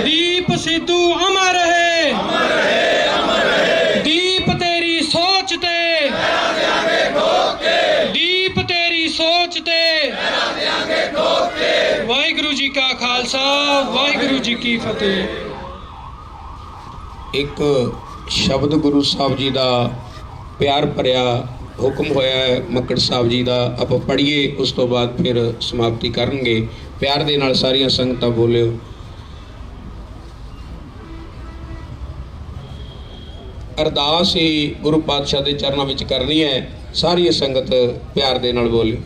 ਦੀਪ ਸਿੱਧੂ ਅਮਰ ਰਹੇ, ਦੀਪ ਤੇਰੀ ਸੋਚ ਤੇ, ਦੀਪ ਤੇਰੀ ਸੋਚ ਤੇ। ਵਾਹਿਗੁਰੂ ਜੀ ਕਾ ਖਾਲਸਾ, ਵਾਹਿਗੁਰੂ ਜੀ ਕੀ ਫਤਿਹ। ਇੱਕ ਸ਼ਬਦ ਗੁਰੂ ਸਾਹਿਬ ਜੀ ਦਾ ਪਿਆਰ ਭਰਿਆ ਹੁਕਮ ਹੋਇਆ ਹੈ ਮੱਕੜ ਸਾਹਿਬ ਜੀ ਦਾ, ਆਪਾਂ ਪੜ੍ਹੀਏ, ਉਸ ਤੋਂ ਬਾਅਦ ਫਿਰ ਸਮਾਪਤੀ ਕਰਨਗੇ। ਪਿਆਰ ਦੇ ਨਾਲ ਸਾਰੀਆਂ ਸੰਗਤਾਂ ਬੋਲਿਓ। ਅਰਦਾਸ ਹੀ ਗੁਰੂ ਪਾਤਸ਼ਾਹ ਦੇ ਚਰਨਾਂ ਵਿੱਚ ਕਰਨੀ ਹੈ। ਸਾਰੀ ਸੰਗਤ ਪਿਆਰ ਦੇ ਨਾਲ ਬੋਲਿਓ।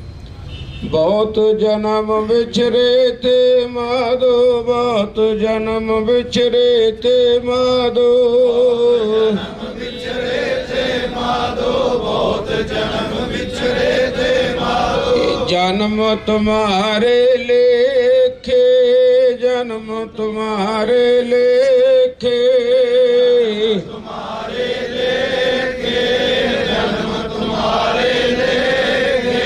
ਬਹੁਤ ਜਨਮ ਵਿਛਰੇ ਤੇ ਮਾਧੋ, ਬਹੁਤ ਜਨਮ ਵਿਛਰੇ ਤੇ ਮਾਧੋ, जन्म तुम्हारे लेखे, जन्म तुम्हारे लेखे, तुम्हारे लेखे, जन्म तुम्हारे लेखे।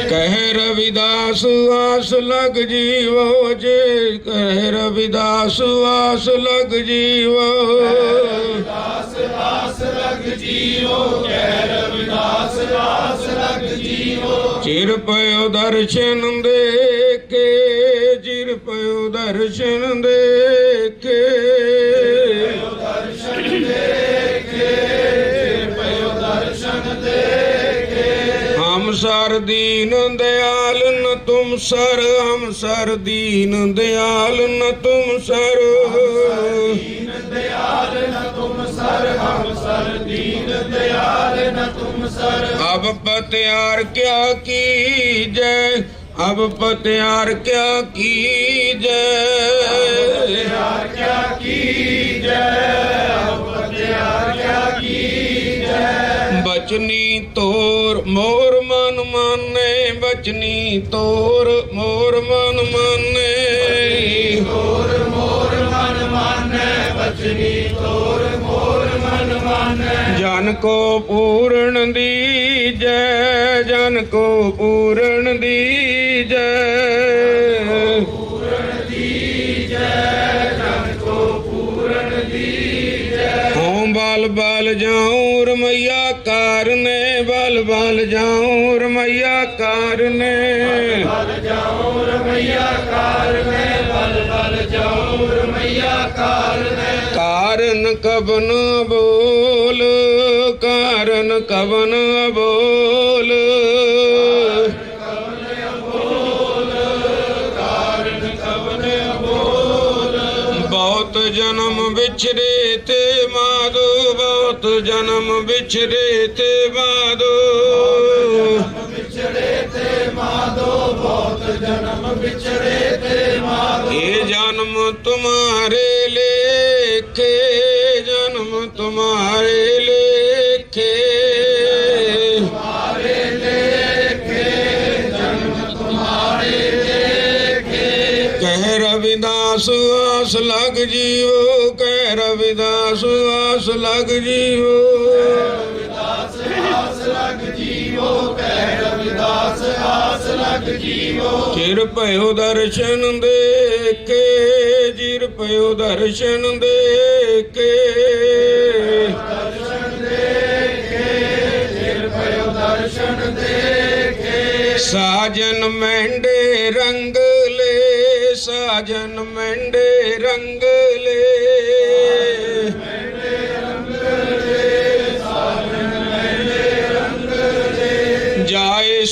कह रविदास आस लग जीवो जे, कह रविदास आस लग जीवो, आस लग जीवो, कह रविदास आस लग जीवो। चिर पयो दर्शन देखे, चिर पयो दर्शन देखे, दर्शन देखे, चिर पयो दर्शन देखे। हम सर दीन दयाल न तुम सर, हम सर दीन दयाल न तुम सर, दीन दयाल न तुम सर, हम सर दीन दयाल न तुम सर। अब पत्यार क्या की जय, अब पत्यार क्या की जय, क्या की जय, अब पत्यार क्या की जय। बचनी तोर मोर मन माने, बचनी तोर मोर मन माने, तोर मोर मन माने, बचनी तोर मोर मन माने। जन को पूर्ण दीजै, जन को पूर्ण दीजै, पूर्ण दीजै, जन को पूर्ण दीजै। हों बल बल जाऊं रमैया कारने, बल बल जाऊं रमैया कारने, बल जाऊं रमैया कारने, बल बल जाऊं रमैया कारने। कारण कबन बोल, कारण कबन बोल, कारण कबन बोल। बहुत जन्म बिछड़े थे माधो, बहुत जन्म बिछड़े थे माधो, बिछड़े थे माधो, बहुत जन्म बिछड़े थे माधो। ये जन्म तुम्हारे लेखे, जन्म तुम्हारे लेखे, तुम्हारे लेखे, जन्म तुम्हारे लेखे। कह रविदास आस लग जीवो, कह रविदास आस लग जीवो, रविदास आस लग जीवो, कह रविदास आस लग जीवो। चिर पयो दर्शन देखे, चिर पयो दर्शन देखे, दर्शन देखे, चिर पयो दर्शन देखे। साजन मेंढे रंग ले, साजन मेंढे रंग ले,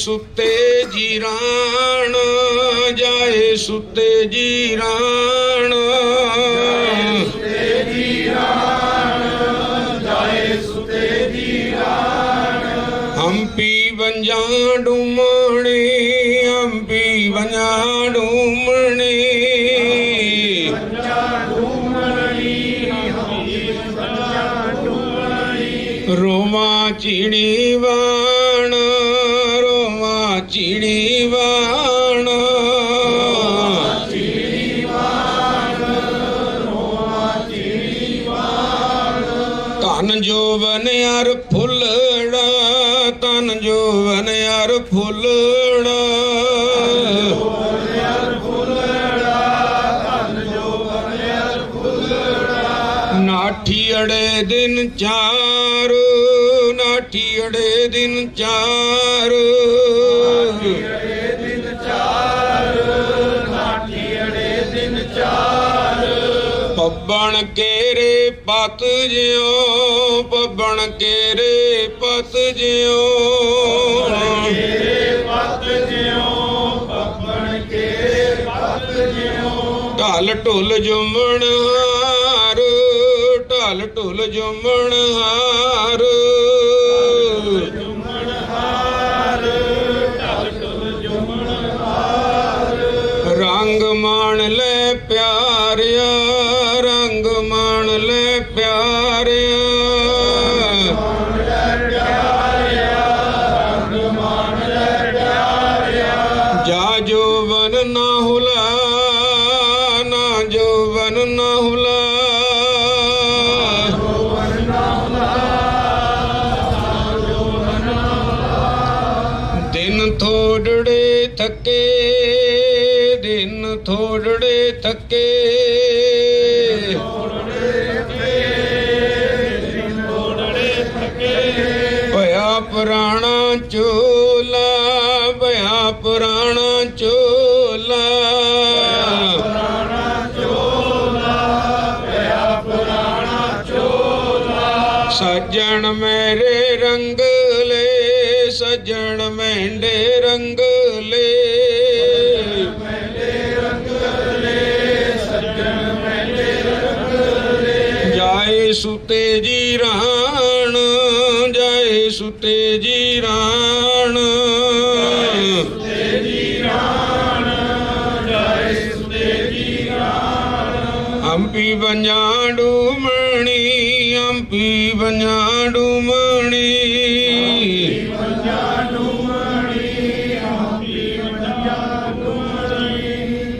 सुते जीरान, जाए सुते जीरान, हम्पी वंजा डूमणी, हम्पी वंजा डूमणी, रोमा चीड़ी वाण, रोमा चीड़ी वाण, धन जोवन यार फुलड़ा, धन जोवन यार फुलड़ा, नाठी अड़े दिन चार, नाठी अड़े दिन चार, पब्बन केरे पत जियो, पब्बन केरे पत जियो, ढल ढुल जुमण हार, ढल ढुल जुमण हार, रंग मान ले प्यारिया, रंग मान ले प्यारिया, जा जोवन ना हुला, ना जोवन ना हुला, दिन थोड़े थके, दिन थोड़े थके, भया पुराना चोला, भया पुराना चोला, सज्जन मेरे रंग ले, सज्जन मेंढे रंग ले, जाए सुते जीरान, जाए सुते जीरान, हम्पी वंजा डूमणी, हम्पी वंजा डूमणी,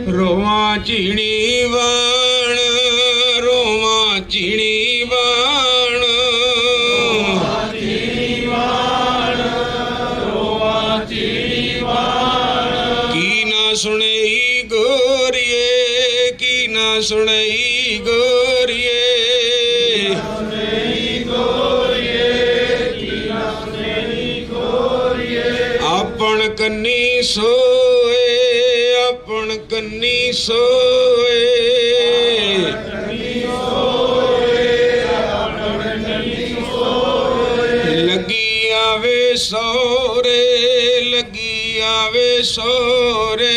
रोमा चीड़ी वाण, रोमा चीड़ी वाण, की ना सुनई गोरिये, की ना सुनई गोरिये, अपन कन्नी सोए, अपन कन्नी सोए, लगी आवे सौरे, लगी आवे सौरे,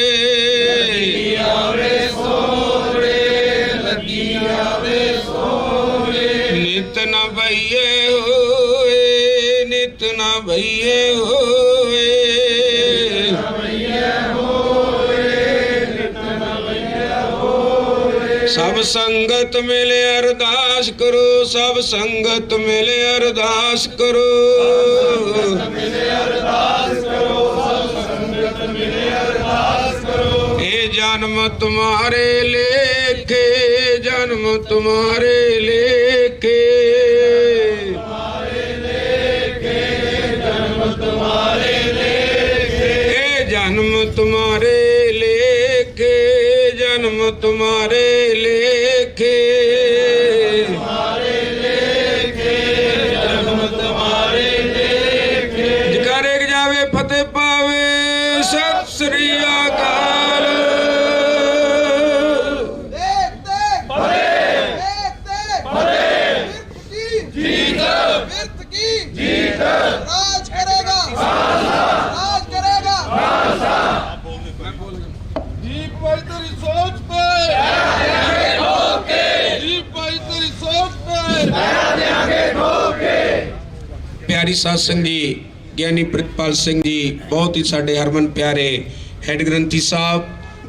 नित न भइये होए, नित न भइये होए, सब संगत मिले अरदास करो, सब संगत मिले अरदास करो, ए जन्म तुम्हारे लेखे, जन्म तुम्हारे लेखे, ए जन्म तुम्हारे लेखे, जन्म तुम्हारे लेखे, जकारे के जावे फतेह पावे, सत श्री अकाल। राज करेगा, राज करेगा। ਪਿਆਰੀ ਸਾਧ ਸੰਗਤ ਜੀ, ਗਿਆਨੀ ਪ੍ਰਿਤਪਾਲ ਸਿੰਘ ਜੀ, ਬਹੁਤ ਹੀ ਸਾਡੇ ਹਰਮਨ ਪਿਆਰੇ ਹੈਡ ਗ੍ਰੰਥੀ ਸਾਹਿਬ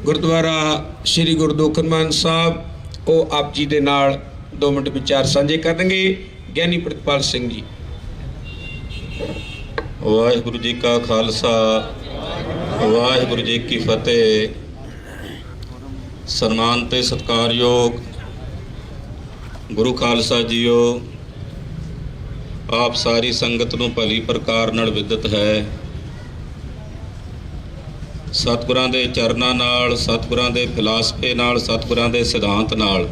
ਗੁਰਦੁਆਰਾ ਸ੍ਰੀ ਗੁਰੂ ਦੋਖਨਮਾਨ ਸਾਹਿਬ, ਉਹ ਆਪ ਜੀ ਦੇ ਨਾਲ 2 ਮਿੰਟ ਵਿਚਾਰ ਸਾਂਝੇ ਕਰਨਗੇ। ਗਿਆਨੀ ਪ੍ਰਿਤਪਾਲ ਸਿੰਘ ਜੀ। ਵਾਹਿਗੁਰੂ ਜੀ ਕਾ ਖਾਲਸਾ, ਵਾਹਿਗੁਰੂ ਜੀ ਕੀ ਫਤਿਹ। ਸਨਮਾਨ ਤੇ ਸਤਿਕਾਰਯੋਗ ਗੁਰੂ ਖਾਲਸਾ ਜੀਓ, ਆਪ ਸਾਰੀ ਸੰਗਤ ਨੂੰ ਭਲੀ ਪ੍ਰਕਾਰ ਨਾਲ ਵਿਦਿਤ ਹੈ। ਸਤਿਗੁਰਾਂ ਦੇ ਚਰਨਾਂ ਨਾਲ, ਸਤਿਗੁਰਾਂ ਦੇ ਫਿਲਾਸਫੇ ਨਾਲ, ਸਤਿਗੁਰਾਂ ਦੇ ਸਿਧਾਂਤ ਨਾਲ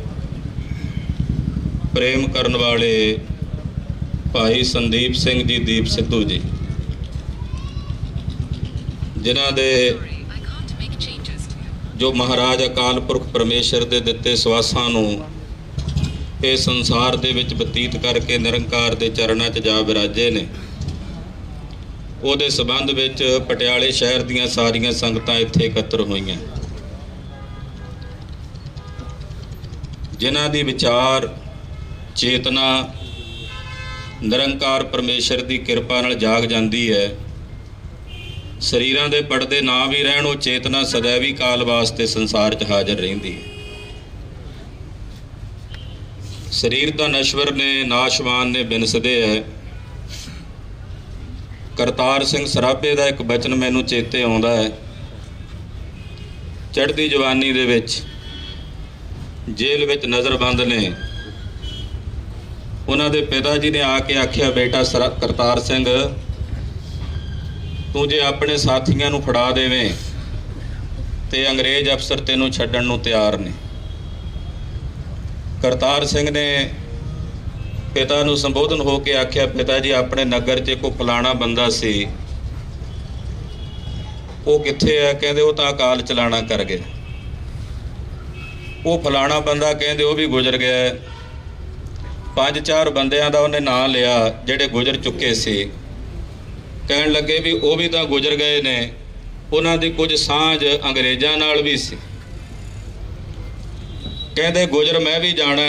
ਪ੍ਰੇਮ ਕਰਨ ਵਾਲੇ ਭਾਈ ਸੰਦੀਪ ਸਿੰਘ ਜੀ, ਦੀਪ ਸਿੱਧੂ ਜੀ, ਜਿਨ੍ਹਾਂ ਦੇ ਜੋ ਮਹਾਰਾਜ ਅਕਾਲ ਪੁਰਖ ਪਰਮੇਸ਼ਰ ਦੇ ਦਿੱਤੇ ਸਵਾਸਾਂ ਨੂੰ ਇਹ ਸੰਸਾਰ ਦੇ ਵਿੱਚ ਬਤੀਤ ਕਰਕੇ ਨਿਰੰਕਾਰ ਦੇ ਚਰਨਾਂ 'ਚ ਜਾ ਵਿਰਾਜੇ ਨੇ, ਉਹਦੇ ਸੰਬੰਧ ਵਿੱਚ ਪਟਿਆਲੇ ਸ਼ਹਿਰ ਦੀਆਂ ਸਾਰੀਆਂ ਸੰਗਤਾਂ ਇੱਥੇ ਇਕੱਤਰ ਹੋਈਆਂ, ਜਿਨ੍ਹਾਂ ਦੀ ਵਿਚਾਰ ਚੇਤਨਾ ਨਿਰੰਕਾਰ ਪਰਮੇਸ਼ਰ ਦੀ ਕਿਰਪਾ ਨਾਲ ਜਾਗ ਜਾਂਦੀ ਹੈ। ਸਰੀਰਾਂ ਦੇ ਪਰਦੇ ਨਾ ਵੀ ਰਹਿਣ, ਉਹ ਚੇਤਨਾ ਸदैवी ਕਾਲ ਵਾਸਤੇ ਸੰਸਾਰ 'ਚ ਹਾਜ਼ਰ ਰਹਿੰਦੀ ਹੈ। ਸਰੀਰ ਤਾਂ ਨਸ਼ਵਰ ਨੇ, ਨਾਸ਼ਵਾਨ ਨੇ, ਬਿਨਸਦੇ ਹੈ। ਕਰਤਾਰ ਸਿੰਘ ਸਰਾਭੇ ਦਾ ਇੱਕ ਬਚਨ ਮੈਨੂੰ ਚੇਤੇ ਆਉਂਦਾ ਹੈ। ਚੜ੍ਹਦੀ ਜਵਾਨੀ ਦੇ ਵਿੱਚ ਜੇਲ੍ਹ ਵਿੱਚ ਨਜ਼ਰਬੰਦ ਨੇ, ਉਹਨਾਂ ਦੇ ਪਿਤਾ ਜੀ ਨੇ ਆ ਕੇ ਆਖਿਆ, ਬੇਟਾ ਕਰਤਾਰ ਸਿੰਘ, ਤੂੰ ਜੇ ਆਪਣੇ ਸਾਥੀਆਂ ਨੂੰ ਫੜਾ ਦੇਵੇਂ ਤੇ ਅੰਗਰੇਜ਼ ਅਫਸਰ ਤੈਨੂੰ ਛੱਡਣ ਨੂੰ ਤਿਆਰ ਨੇ। ਕਰਤਾਰ ਸਿੰਘ ਨੇ ਪਿਤਾ ਨੂੰ ਸੰਬੋਧਨ ਹੋ ਕੇ ਆਖਿਆ, ਪਿਤਾ ਜੀ, ਆਪਣੇ ਨਗਰ 'ਚ ਕੋਈ ਫਲਾਣਾ ਬੰਦਾ ਸੀ, ਉਹ ਕਿੱਥੇ ਹੈ? ਕਹਿੰਦੇ ਉਹ ਤਾਂ ਅਕਾਲ ਚਲਾਣਾ ਕਰ ਗਿਆ। ਉਹ ਫਲਾਣਾ ਬੰਦਾ ਕਹਿੰਦੇ ਉਹ ਵੀ ਗੁਜ਼ਰ ਗਿਆ। 5-4 ਬੰਦਿਆਂ ਦਾ ਉਹਨੇ ਨਾਂ ਲਿਆ ਜਿਹੜੇ ਗੁਜ਼ਰ ਚੁੱਕੇ ਸੀ। ਕਹਿਣ ਲੱਗੇ ਵੀ ਉਹ ਵੀ ਤਾਂ ਗੁਜ਼ਰ ਗਏ ਨੇ, ਉਹਨਾਂ ਦੀ ਕੁਝ ਸਾਂਝ ਅੰਗਰੇਜ਼ਾਂ ਨਾਲ ਵੀ ਸੀ। ਕਹਿੰਦੇ ਗੁਜ਼ਰ ਮੈਂ ਵੀ ਜਾਣਾ,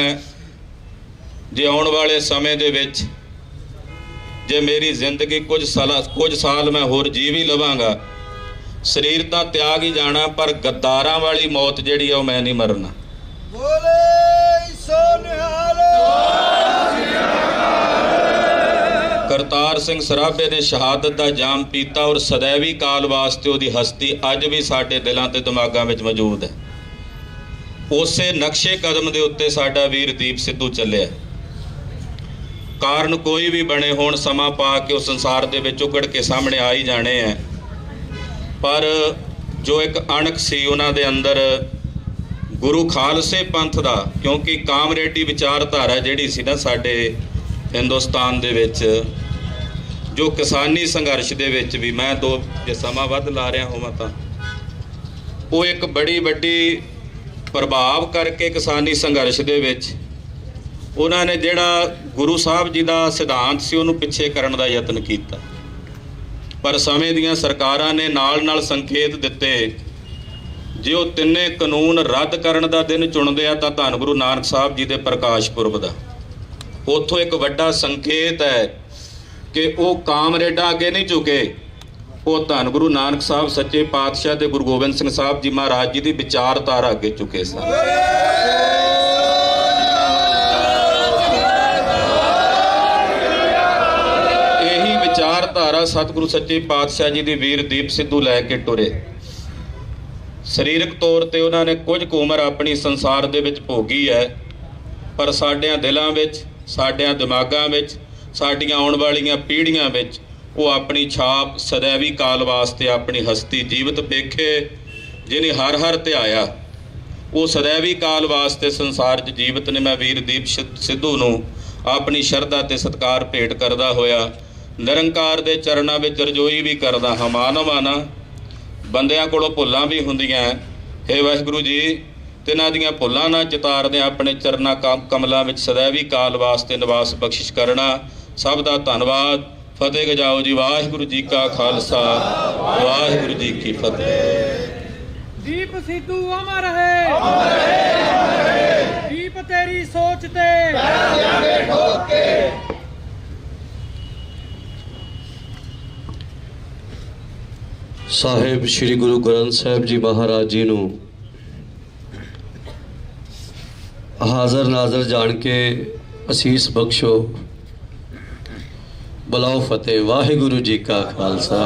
ਜੇ ਆਉਣ ਵਾਲੇ ਸਮੇਂ ਦੇ ਵਿੱਚ ਜੇ ਮੇਰੀ ਜ਼ਿੰਦਗੀ ਕੁਝ ਸਾਲ ਮੈਂ ਹੋਰ ਜੀ ਵੀ ਲਵਾਂਗਾ, ਸਰੀਰ ਤਾਂ ਤਿਆਗ ਹੀ ਜਾਣਾ, ਪਰ ਗੱਦਾਰਾਂ ਵਾਲੀ ਮੌਤ ਜਿਹੜੀ ਆ ਉਹ ਮੈਂ ਨਹੀਂ ਮਰਨਾ। ਬੋਲੇ ਸੋ ਨਿਹਾਲ। ਕਰਤਾਰ ਸਿੰਘ ਸਰਾਭੇ ਨੇ ਸ਼ਹਾਦਤ ਦਾ ਜਾਮ ਪੀਤਾ, ਔਰ ਸदैवी ਕਾਲ ਵਾਸਤੇ ਉਹਦੀ ਹਸਤੀ ਅੱਜ ਵੀ ਸਾਡੇ ਦਿਲਾਂ ਤੇ ਦਿਮਾਗਾਂ ਵਿੱਚ ਮੌਜੂਦ ਹੈ। ਉਸੇ ਨਕਸ਼ੇ ਕਦਮ ਦੇ ਉੱਤੇ ਸਾਡਾ ਵੀਰ ਦੀਪ ਸਿੱਧੂ ਚੱਲਿਆ। ਕਾਰਨ ਕੋਈ ਵੀ ਬਣੇ ਹੋਣ, ਸਮਾਂ ਪਾ ਕੇ ਉਹ ਸੰਸਾਰ ਦੇ ਵਿੱਚ ਉਗੜ ਕੇ ਸਾਹਮਣੇ ਆ ਹੀ ਜਾਣੇ ਹੈ। ਪਰ ਜੋ ਇੱਕ ਅਣਖ ਸੀ ਉਹਨਾਂ ਦੇ ਅੰਦਰ ਗੁਰੂ ਖਾਲਸੇ ਪੰਥ ਦਾ, ਕਿਉਂਕਿ ਕਾਮਰੇਡੀ ਵਿਚਾਰਧਾਰਾ ਜਿਹੜੀ ਸੀ ਨਾ ਸਾਡੇ ਹਿੰਦੁਸਤਾਨ ਦੇ ਵਿੱਚ, ਜੋ ਕਿਸਾਨੀ ਸੰਘਰਸ਼ ਦੇ ਵਿੱਚ ਵੀ, ਮੈਂ ਜੇ ਸਮਾਂ ਵੱਧ ਲਾ ਰਿਹਾ ਹੋਵਾਂ ਤਾਂ ਉਹ ਇੱਕ ਬੜੀ ਵੱਡੀ ਪ੍ਰਭਾਵ ਕਰਕੇ ਕਿਸਾਨੀ ਸੰਘਰਸ਼ ਦੇ ਵਿੱਚ ਉਹਨਾਂ ਨੇ ਜਿਹੜਾ ਗੁਰੂ ਸਾਹਿਬ ਜੀ ਦਾ ਸਿਧਾਂਤ ਸੀ ਉਹਨੂੰ ਪਿੱਛੇ ਕਰਨ ਦਾ ਯਤਨ ਕੀਤਾ। ਪਰ ਸਮੇਂ ਦੀਆਂ ਸਰਕਾਰਾਂ ਨੇ ਨਾਲ ਸੰਕੇਤ ਦਿੱਤੇ, ਜੇ ਉਹ ਤਿੰਨੇ ਕਾਨੂੰਨ ਰੱਦ ਕਰਨ ਦਾ ਦਿਨ ਚੁਣਦੇ ਆ ਤਾਂ ਧੰਨ ਗੁਰੂ ਨਾਨਕ ਸਾਹਿਬ ਜੀ ਦੇ ਪ੍ਰਕਾਸ਼ ਪੁਰਬ ਦਾ। ਉੱਥੋਂ ਇੱਕ ਵੱਡਾ ਸੰਕੇਤ ਹੈ ਕਿ ਉਹ ਕਾਮਰੇਡਾਂ ਅੱਗੇ ਨਹੀਂ ਝੁਕੇ, ਉਹ ਧੰਨ ਗੁਰੂ ਨਾਨਕ ਸਾਹਿਬ ਸੱਚੇ ਪਾਤਸ਼ਾਹ ਤੇ ਗੁਰੂ ਗੋਬਿੰਦ ਸਿੰਘ ਸਾਹਿਬ ਜੀ ਮਹਾਰਾਜ ਜੀ ਦੀ ਵਿਚਾਰਧਾਰਾ ਅੱਗੇ ਝੁਕੇ ਸਨ। ਇਹੀ ਵਿਚਾਰਧਾਰਾ ਸਤਿਗੁਰੂ ਸੱਚੇ ਪਾਤਸ਼ਾਹ ਜੀ ਦੀ ਵੀਰ ਦੀਪ ਸਿੱਧੂ ਲੈ ਕੇ ਟੁਰੇ। ਸਰੀਰਕ ਤੌਰ ਤੇ ਉਹਨਾਂ ਨੇ ਕੁਝ ਕੁ ਉਮਰ ਆਪਣੀ ਸੰਸਾਰ ਦੇ ਵਿੱਚ ਭੋਗੀ ਹੈ, ਪਰ ਸਾਡਿਆਂ ਦਿਲਾਂ ਵਿੱਚ, ਸਾਡਿਆਂ ਦਿਮਾਗਾਂ ਵਿੱਚ, ਸਾਡੀਆਂ ਆਉਣ ਵਾਲੀਆਂ ਪੀੜ੍ਹੀਆਂ ਵਿੱਚ ਉਹ ਆਪਣੀ ਛਾਪ ਸदैवी ਕਾਲ ਵਾਸਤੇ ਆਪਣੀ ਹਸਤੀ ਜੀਵਤ ਵੇਖੇ, ਜਿਹਨੇ ਹਰ ਧਿਆਇਆ, ਉਹ ਸदैवी ਕਾਲ ਵਾਸਤੇ ਸੰਸਾਰ 'ਚ ਜੀਵਤ ਨੇ। ਮੈਂ ਵੀਰ ਦੀਪ ਸਿੱਧੂ ਨੂੰ ਆਪਣੀ ਸ਼ਰਧਾ ਤੇ ਸਤਿਕਾਰ ਭੇਟ ਕਰਦਾ ਹੋਇਆ ਨਿਰੰਕਾਰ ਦੇ ਚਰਨਾਂ ਵਿੱਚ ਰਜੋਈ ਵੀ ਕਰਦਾ ਹਾਂ। ਮਾਨਵਾਨਾ ਬੰਦਿਆਂ ਕੋਲੋਂ ਭੁੱਲਾਂ ਵੀ ਹੁੰਦੀਆਂ, ਹੇ ਵਾਹਿਗੁਰੂ ਜੀ, ਤਿਨਾਂ ਦੀਆਂ ਭੁੱਲਾਂ ਨਾ ਚਿਤਾਰਦੇ ਆਪਣੇ ਚਰਨਾਂ ਕਮਲਾਂ ਵਿੱਚ ਸदैवी ਕਾਲ ਵਾਸਤੇ ਨਿਵਾਸ ਬਖਸ਼ਿਸ਼ ਕਰਨਾ। ਸਭ ਦਾ ਧੰਨਵਾਦ। ਫਤਿਹ ਗਜਾਓ ਜੀ। ਵਾਹਿਗੁਰੂ ਜੀ ਕਾ ਖਾਲਸਾ, ਵਾਹਿਗੁਰੂ ਜੀ ਕੀ ਫਤਿਹ। ਦੀਪ ਸਿੱਧੂ ਅਮਰ ਹੈ, ਅਮਰ ਹੈ। ਦੀਪ ਤੇਰੀ ਸੋਚ ਤੇ ਪੈਰਾਂ ਦੇ ਠੋਕ ਕੇ। ਸਾਹਿਬ ਸ੍ਰੀ ਗੁਰੂ ਗ੍ਰੰਥ ਸਾਹਿਬ ਜੀ ਮਹਾਰਾਜ ਜੀ ਨੂੰ ਹਾਜ਼ਰ ਨਾਜ਼ਰ ਜਾਣ ਕੇ ਅਸੀਸ ਬਖਸ਼ੋ। ਬੁਲਾਓ ਫਤਿਹ। ਵਾਹਿਗੁਰੂ ਜੀ ਕਾ ਖਾਲਸਾ,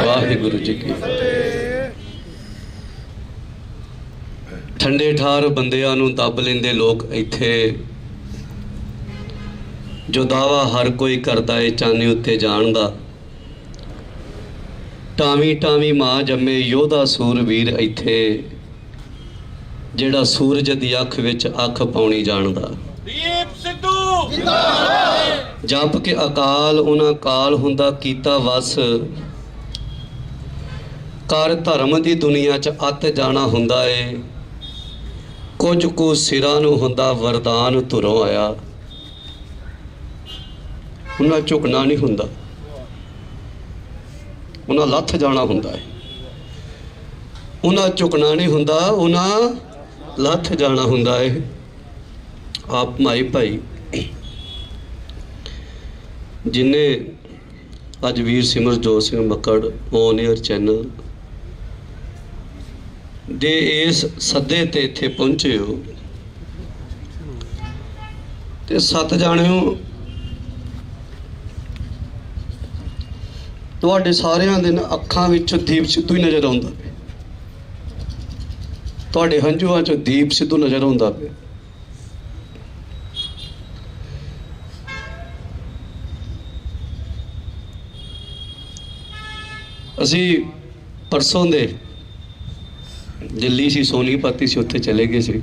ਵਾਹਿਗੁਰੂ ਜੀ ਕੀ ਫਤਿਹ। ਠੰਡੇ ਠਾਰ ਬੰਦਿਆਂ ਨੂੰ ਦੱਬ ਲੈਂਦੇ ਲੋਕ ਇੱਥੇ, ਜੋ ਦਾਵਾ ਹਰ ਕੋਈ ਕਰਦਾ ਏ ਚਾਨੀ ਉੱਤੇ ਜਾਣ ਦਾ। ਟਾਵੀਂ ਟਾਵੀਂ ਮਾਂ ਜੰਮੇ ਯੋਧਾ ਸੂਰਵੀਰ ਇੱਥੇ, ਜਿਹੜਾ ਸੂਰਜ ਦੀ ਅੱਖ ਵਿੱਚ ਅੱਖ ਪਾਉਣੀ ਜਾਣਦਾ। ਦੀਪ ਸਿੱਧੂ ਜਿੰਦਾਬਾਦ। ਜਪ ਕੇ ਅਕਾਲ ਉਹਨਾਂ ਕਾਲ ਹੁੰਦਾ ਕੀਤਾ ਵਸ, ਕਰ ਧਰਮ ਦੀ ਦੁਨੀਆ 'ਚ ਅੱਤ ਜਾਣਾ ਹੁੰਦਾ ਏ। ਕੁਝ ਕੁ ਸਿਰਾਂ ਨੂੰ ਹੁੰਦਾ ਵਰਦਾਨ ਧੁਰੋਂ ਆਇਆ, ਉਹਨਾਂ ਝੁਕਣਾ ਨਹੀਂ ਹੁੰਦਾ, ਉਹਨਾਂ ਲੱਥ ਜਾਣਾ ਹੁੰਦਾ ਹੈ। ਉਹਨਾਂ ਝੁਕਣਾ ਨਹੀਂ ਹੁੰਦਾ, ਉਹਨਾਂ ਲੱਥ ਜਾਣਾ ਹੁੰਦਾ ਹੈ। ਆਪ ਮਾਈ ਭਾਈ ਜਿਨੇ ਅੱਜ ਵੀਰ Simarjot Singh Makkar on air channel ਦੇ ਇਸ ਸੱਦੇ ਤੇ ਇੱਥੇ ਪਹੁੰਚੇ ਹੋ, ਤੇ 7 ਜਾਣਿਓ ਤੁਹਾਡੇ ਸਾਰਿਆਂ ਦੇ ਅੱਖਾਂ ਵਿੱਚ ਦੀਪ ਸਿੱਧੂ ਹੀ ਨਜ਼ਰ ਆਉਂਦਾ ਪਿਆ, ਤੁਹਾਡੇ ਹੰਝੂਆਂ 'ਚ ਦੀਪ ਸਿੱਧੂ ਨਜ਼ਰ ਆਉਂਦਾ ਪਿਆ। ਅਸੀਂ ਪਰਸੋਂ ਦੇ ਦਿੱਲੀ ਸੀ, ਸੋਨੀਪਤ ਸੀ, ਉੱਥੇ ਚਲੇ ਗਏ ਸੀ।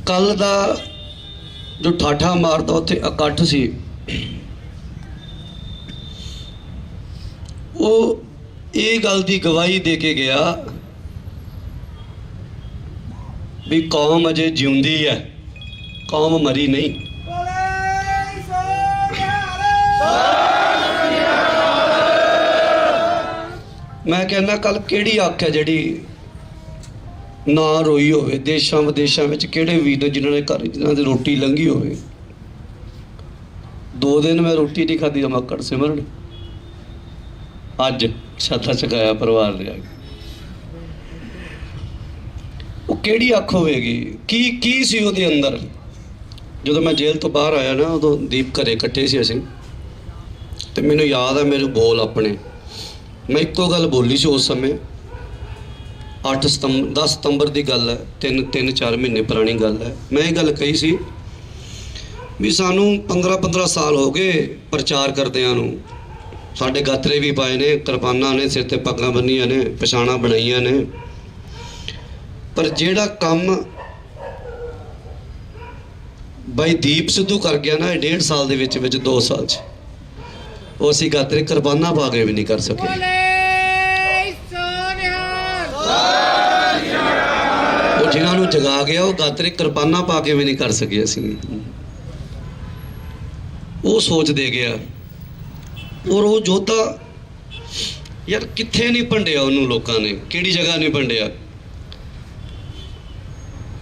ਕੱਲ ਦਾ ਜੋ ਠਾਠਾ ਮਾਰਦਾ ਉੱਥੇ ਇਕੱਠ ਸੀ, ਉਹ ਇਹ ਗੱਲ ਦੀ ਗਵਾਹੀ ਦੇ ਕੇ ਗਿਆ ਵੀ ਕੌਮ ਅਜੇ ਜਿਉਂਦੀ ਹੈ, ਕੌਮ ਮਰੀ ਨਹੀਂ। ਮੈਂ ਕਹਿੰਦਾ ਕੱਲ ਕਿਹੜੀ ਅੱਖ ਹੈ ਜਿਹੜੀ ਨਾ ਰੋਈ ਹੋਵੇ। ਦੇਸ਼ਾਂ ਵਿਦੇਸ਼ਾਂ ਵਿੱਚ ਕਿਹੜੇ ਵੀਰ ਨੇ ਜਿਨ੍ਹਾਂ ਦੀ ਰੋਟੀ ਲੰਘੀ ਹੋਵੇ। 2 ਦਿਨ ਮੈਂ ਰੋਟੀ ਨਹੀਂ ਖਾਧੀ ਮੱਕੜ ਸਿਮਰਨ, ਅੱਜ ਛੱਤਾ ਚਕਾਇਆ ਪਰਿਵਾਰ ਦੇ। ਉਹ ਕਿਹੜੀ ਅੱਖ ਹੋਵੇਗੀ? ਕੀ ਸੀ ਉਹਦੇ ਅੰਦਰ? ਜਦੋਂ ਮੈਂ ਜੇਲ੍ਹ ਤੋਂ ਬਾਹਰ ਆਇਆ ਨਾ, ਉਦੋਂ ਦੀਪ ਘਰੇ ਇਕੱਠੇ ਸੀ ਅਸੀਂ, ਤੇ ਮੈਨੂੰ ਯਾਦ ਹੈ ਮੇਰੇ ਬੋਲ ਆਪਣੇ, ਮੈਂ ਇੱਕੋ ਗੱਲ ਬੋਲੀ ਸੀ ਉਸ ਸਮੇਂ। 10 ਸਤੰਬਰ ਦੀ ਗੱਲ ਹੈ, 3-4 ਮਹੀਨੇ ਪੁਰਾਣੀ ਗੱਲ ਹੈ। ਮੈਂ ਇਹ ਗੱਲ ਕਹੀ ਸੀ ਵੀ ਸਾਨੂੰ 15 ਸਾਲ ਹੋ ਗਏ ਪ੍ਰਚਾਰ ਕਰਦਿਆਂ ਨੂੰ। ਸਾਡੇ ਗਾਤਰੇ ਵੀ ਪਾਏ ਨੇ, ਕਿਰਪਾਨਾਂ ਨੇ, ਸਿਰ ਤੇ ਪੱਗਾਂ ਬੰਨੀਆਂ ਨੇ, ਪਛਾਣਾਂ ਬਣਾਈਆਂ ਨੇ, ਪਰ ਜਿਹੜਾ ਕੰਮ ਬਾਈ ਦੀਪ ਸਿੱਧੂ ਕਰ ਗਿਆ ਨਾ ਇਹ 1.5 ਸਾਲ ਦੇ ਵਿੱਚ 2 ਸਾਲ 'ਚ, ਉਹ ਅਸੀਂ ਗਾਤਰੇ ਕਿਰਪਾਨਾਂ ਪਾ ਕੇ ਵੀ ਨਹੀਂ ਕਰ ਸਕੇ। ਉਹ ਜਿਨ੍ਹਾਂ ਨੂੰ ਜਗਾ ਗਿਆ ਉਹ ਗਾਤਰੇ ਕਿਰਪਾਨਾਂ ਪਾ ਕੇ ਵੀ ਨਹੀਂ ਕਰ ਸਕੇ ਅਸੀਂ। ਉਹ ਸੋਚ ਦੇ ਗਿਆ। ਔਰ ਉਹ ਯੋਧਾ ਯਾਰ ਕਿੱਥੇ ਨਹੀਂ ਭੰਡਿਆ ਉਹਨੂੰ ਲੋਕਾਂ ਨੇ, ਕਿਹੜੀ ਜਗ੍ਹਾ ਨਹੀਂ ਭੰਡਿਆ।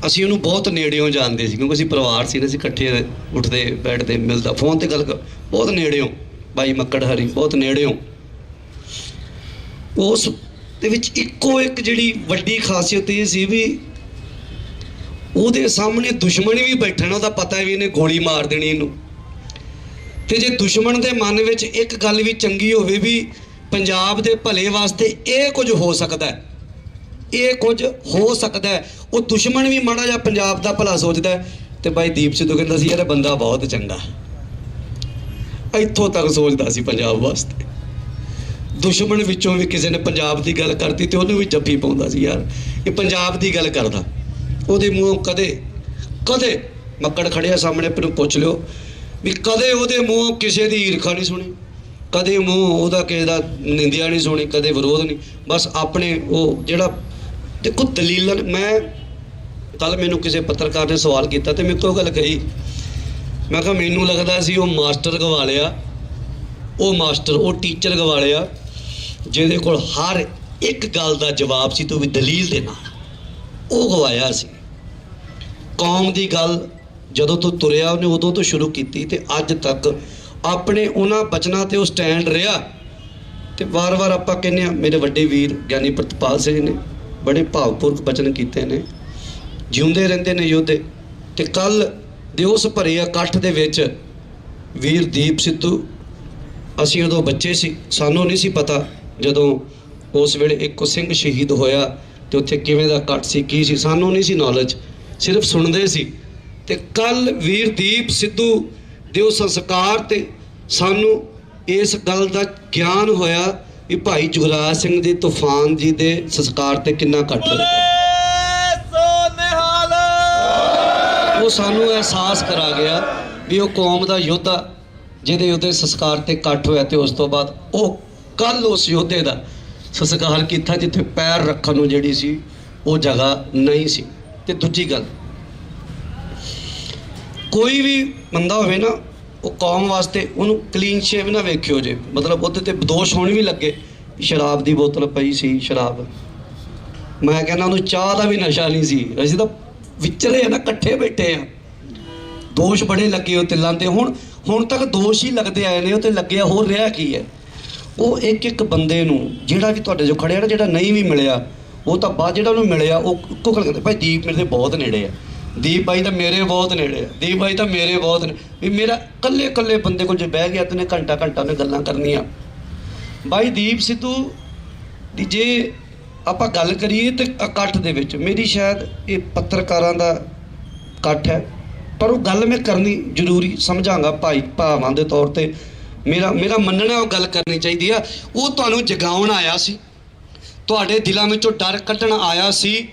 ਅਸੀਂ ਉਹਨੂੰ ਬਹੁਤ ਨੇੜਿਓਂ ਜਾਣਦੇ ਸੀ, ਕਿਉਂਕਿ ਅਸੀਂ ਪਰਿਵਾਰ ਸੀ ਨਾ, ਅਸੀਂ ਇਕੱਠੇ ਉੱਠਦੇ ਬੈਠਦੇ ਮਿਲਦਾ, ਫੋਨ ਤੇ ਗੱਲ ਬਹੁਤ ਨੇੜਿਓਂ। ਬਾਈ ਮੱਕੜ ਹਰੀ ਬਹੁਤ ਨੇੜਿਓਂ। ਉਸ ਦੇ ਵਿੱਚ ਇੱਕੋ ਇੱਕ ਜਿਹੜੀ ਵੱਡੀ ਖਾਸੀਅਤ ਇਹ ਸੀ ਵੀ ਉਹਦੇ ਸਾਹਮਣੇ ਦੁਸ਼ਮਣ ਵੀ ਬੈਠਾ ਨਾ, ਉਹਦਾ ਪਤਾ ਵੀ ਇਹਨੇ ਗੋਲੀ ਮਾਰ ਦੇਣੀ ਇਹਨੂੰ। ਤੇ ਜੇ ਦੁਸ਼ਮਣ ਦੇ ਮਨ ਵਿੱਚ ਇੱਕ ਗੱਲ ਵੀ ਚੰਗੀ ਹੋਵੇ ਵੀ ਪੰਜਾਬ ਦੇ ਭਲੇ ਵਾਸਤੇ ਇਹ ਕੁਝ ਹੋ ਸਕਦਾ ਹੈ, ਇਹ ਕੁਝ ਹੋ ਸਕਦਾ ਹੈ, ਉਹ ਦੁਸ਼ਮਣ ਵੀ ਮਾੜਾ ਜਿਹਾ ਪੰਜਾਬ ਦਾ ਭਲਾ ਸੋਚਦਾ। ਤੇ ਬਾਈ ਦੀਪ ਸਿੱਧੂ ਕਹਿੰਦਾ ਸੀ ਯਾਰ ਬੰਦਾ ਬਹੁਤ ਚੰਗਾ, ਇੱਥੋਂ ਤੱਕ ਸੋਚਦਾ ਸੀ ਪੰਜਾਬ ਵਾਸਤੇ। ਦੁਸ਼ਮਣ ਵਿੱਚੋਂ ਵੀ ਕਿਸੇ ਨੇ ਪੰਜਾਬ ਦੀ ਗੱਲ ਕਰਤੀ ਤੇ ਉਹਨੂੰ ਵੀ ਜੱਫੀ ਪਾਉਂਦਾ ਸੀ, ਯਾਰ ਇਹ ਪੰਜਾਬ ਦੀ ਗੱਲ ਕਰਦਾ। ਉਹਦੇ ਮੂੰਹੋਂ ਕਦੇ ਮੱਕੜ ਖੜਿਆ ਸਾਹਮਣੇ, ਆਪਾਂ ਨੂੰ ਪੁੱਛ ਲਿਓ ਵੀ ਕਦੇ ਉਹਦੇ ਮੂੰਹੋਂ ਕਿਸੇ ਦੀ ਈਰਖਾ ਨਹੀਂ ਸੁਣੀ, ਕਦੇ ਮੂੰਹ ਉਹਦਾ ਕਿਸੇ ਦਾ ਨਿੰਦਿਆ ਨਹੀਂ ਸੁਣੀ, ਕਦੇ ਵਿਰੋਧ ਨਹੀਂ। ਬਸ ਆਪਣੇ ਉਹ ਜਿਹੜਾ ਦੇਖੋ ਦਲੀਲਨ। ਮੈਂ ਕੱਲ ਮੈਨੂੰ ਕਿਸੇ ਪੱਤਰਕਾਰ ਨੇ ਸਵਾਲ ਕੀਤਾ ਤੇ ਮੇਰੇ ਤੋਂ ਗੱਲ ਕਹੀ, ਮੈਂ ਕਿਹਾ ਮੈਨੂੰ ਲੱਗਦਾ ਸੀ ਉਹ ਮਾਸਟਰ ਗਵਾ ਲਿਆ, ਉਹ ਟੀਚਰ ਗਵਾ ਲਿਆ ਜਿਹਦੇ ਕੋਲ ਹਰ ਇੱਕ ਗੱਲ ਦਾ ਜਵਾਬ ਸੀ, ਤੂੰ ਵੀ ਦਲੀਲ ਦੇ ਨਾਲ। ਉਹ ਗਵਾਇਆ ਸੀ। ਕੌਮ ਦੀ ਗੱਲ ਜਦੋਂ ਤੋਂ ਤੁਰਿਆ ਉਹਨੇ ਉਦੋਂ ਤੋਂ ਸ਼ੁਰੂ ਕੀਤੀ ਤੇ ਅੱਜ ਤੱਕ ਆਪਣੇ ਉਹਨਾਂ ਬਚਨਾਂ ਤੇ ਉਹ ਸਟੈਂਡ ਰਿਹਾ। ਤੇ ਵਾਰ-ਵਾਰ ਆਪਾਂ ਕਹਿੰਦੇ ਆ ਮੇਰੇ ਵੱਡੇ ਵੀਰ ਗਿਆਨੀ ਪ੍ਰਿਤਪਾਲ ਸਿੰਘ ਨੇ ਬੜੇ ਭਾਵਪੂਰਕ ਬਚਨ ਕੀਤੇ ਨੇ, ਜਿਉਂਦੇ ਰਹਿੰਦੇ ਨੇ ਯੋਧੇ। ਤੇ ਕੱਲ ਦੇ ਉਸ ਭਰੇ ਇਕੱਠ ਦੇ ਵਿੱਚ ਵੀਰ ਦੀਪ ਸਿੱਧੂ, ਅਸੀਂ ਉਦੋਂ ਬੱਚੇ ਸੀ, ਸਾਨੂੰ ਨਹੀਂ ਸੀ ਪਤਾ ਜਦੋਂ ਉਸ ਵੇਲੇ ਇੱਕੋ ਸਿੰਘ ਸ਼ਹੀਦ ਹੋਇਆ ਤੇ ਉੱਥੇ ਕਿਵੇਂ ਦਾ ਇਕੱਠ ਸੀ, ਕੀ ਸੀ, ਸਾਨੂੰ ਨਹੀਂ ਸੀ ਨੌਲੇਜ, ਸਿਰਫ ਸੁਣਦੇ ਸੀ। ਤੇ ਕੱਲ ਵੀਰ ਦੀਪ ਸਿੱਧੂ ਦੇ ਉਹ ਸੰਸਕਾਰ ਤੇ ਸਾਨੂੰ ਇਸ ਗੱਲ ਦਾ ਗਿਆਨ ਹੋਇਆ ਕਿ ਭਾਈ ਜੁਗਰਾਜ ਸਿੰਘ ਜੀ ਤੂਫਾਨ ਜੀ ਦੇ ਸੰਸਕਾਰ ਤੇ ਕਿੰਨਾ ਇਕੱਠ ਹੋਇਆ। ਉਹ ਸਾਨੂੰ ਅਹਿਸਾਸ ਕਰਾ ਗਿਆ ਵੀ ਉਹ ਕੌਮ ਦਾ ਯੋਧਾ ਜਿਹਦੇ ਉਹਦੇ ਸੰਸਕਾਰ ਤੇ ਇਕੱਠ ਹੋਇਆ। ਤੇ ਉਸ ਤੋਂ ਬਾਅਦ ਉਹ ਕੱਲ ਉਸ ਯੋਧੇ ਦਾ ਸੰਸਕਾਰ ਕੀਤਾ ਜਿੱਥੇ ਪੈਰ ਰੱਖਣ ਨੂੰ ਜਿਹੜੀ ਸੀ ਉਹ ਜਗ੍ਹਾ ਨਹੀਂ ਸੀ। ਤੇ ਦੂਜੀ ਗੱਲ, ਕੋਈ ਵੀ ਬੰਦਾ ਹੋਵੇ ਨਾ, ਉਹ ਕੌਮ ਵਾਸਤੇ ਉਹਨੂੰ ਕਲੀਨ ਸ਼ੇਵ ਨਾ ਵੇਖਿਓ ਜੇ, ਮਤਲਬ ਉਹਦੇ ਤੇ ਦੋਸ਼ ਹੋਣ ਵੀ ਲੱਗੇ। ਸ਼ਰਾਬ ਦੀ ਬੋਤਲ ਪਈ ਸੀ, ਸ਼ਰਾਬ, ਮੈਂ ਕਹਿੰਦਾ ਉਹਨੂੰ ਚਾਹ ਦਾ ਵੀ ਨਸ਼ਾ ਨਹੀਂ ਸੀ, ਅਸੀਂ ਤਾਂ ਵਿਚਰੇ ਆ ਨਾ, ਇਕੱਠੇ ਬੈਠੇ ਆ, ਦੋਸ਼ ਬੜੇ ਲੱਗੇ ਉਹ ਤਿਲਾਂ ਤੇ। ਹੁਣ ਤੱਕ ਦੋਸ਼ ਹੀ ਲੱਗਦੇ ਆਏ ਨੇ, ਉਹ ਤੇ ਲੱਗਿਆ ਹੋਰ ਰਿਹਾ ਕੀ ਹੈ। ਉਹ ਇੱਕ ਬੰਦੇ ਨੂੰ ਜਿਹੜਾ ਵੀ ਤੁਹਾਡੇ ਜੋ ਖੜਿਆ ਨਾ, ਜਿਹੜਾ ਨਹੀਂ ਵੀ ਮਿਲਿਆ, ਉਹ ਤਾਂ ਬਾਅਦ ਜਿਹੜਾ ਉਹਨੂੰ ਮਿਲਿਆ ਉਹ ਇੱਕੋ ਗੱਲ ਕਹਿੰਦੇ, ਭਾਈ ਦੀਪ ਮੇਰੇ ਬਹੁਤ ਨੇੜੇ ਆ, ਦੀਪ ਬਾਈ ਤਾਂ ਮੇਰੇ ਬਹੁਤ ਨੇੜੇ ਆ, ਦੀਪ ਬਾਈ ਤਾਂ ਮੇਰੇ ਬਹੁਤ ਨੇ। ਵੀ ਮੇਰਾ ਇਕੱਲੇ ਬੰਦੇ ਕੋਲ ਜੇ ਬਹਿ ਗਿਆ ਤੇ ਨੇ ਘੰਟਾ ਉਹਨੇ ਗੱਲਾਂ ਕਰਨੀਆਂ। ਬਾਈ ਦੀਪ ਸਿੱਧੂ ਦੀ ਜੇ ਆਪਾਂ ਗੱਲ ਕਰੀਏ ਤੇ ਇਕੱਠ ਦੇ ਵਿੱਚ, ਮੇਰੀ ਸ਼ਾਇਦ ਇਹ ਪੱਤਰਕਾਰਾਂ ਦਾ ਇਕੱਠ ਹੈ, ਪਰ ਉਹ ਗੱਲ ਮੈਂ ਕਰਨੀ ਜ਼ਰੂਰੀ ਸਮਝਾਂਗਾ ਭਾਈ ਭਾਵਾਂ ਦੇ ਤੌਰ ਤੇ। ਮੇਰਾ ਮੰਨਣਾ ਉਹ ਗੱਲ ਕਰਨੀ ਚਾਹੀਦੀ ਆ। ਉਹ ਤੁਹਾਨੂੰ ਜਗਾਉਣ ਆਇਆ ਸੀ, ਤੁਹਾਡੇ ਦਿਲਾਂ ਵਿੱਚੋਂ ਡਰ ਕੱਢਣ ਆਇਆ ਸੀ।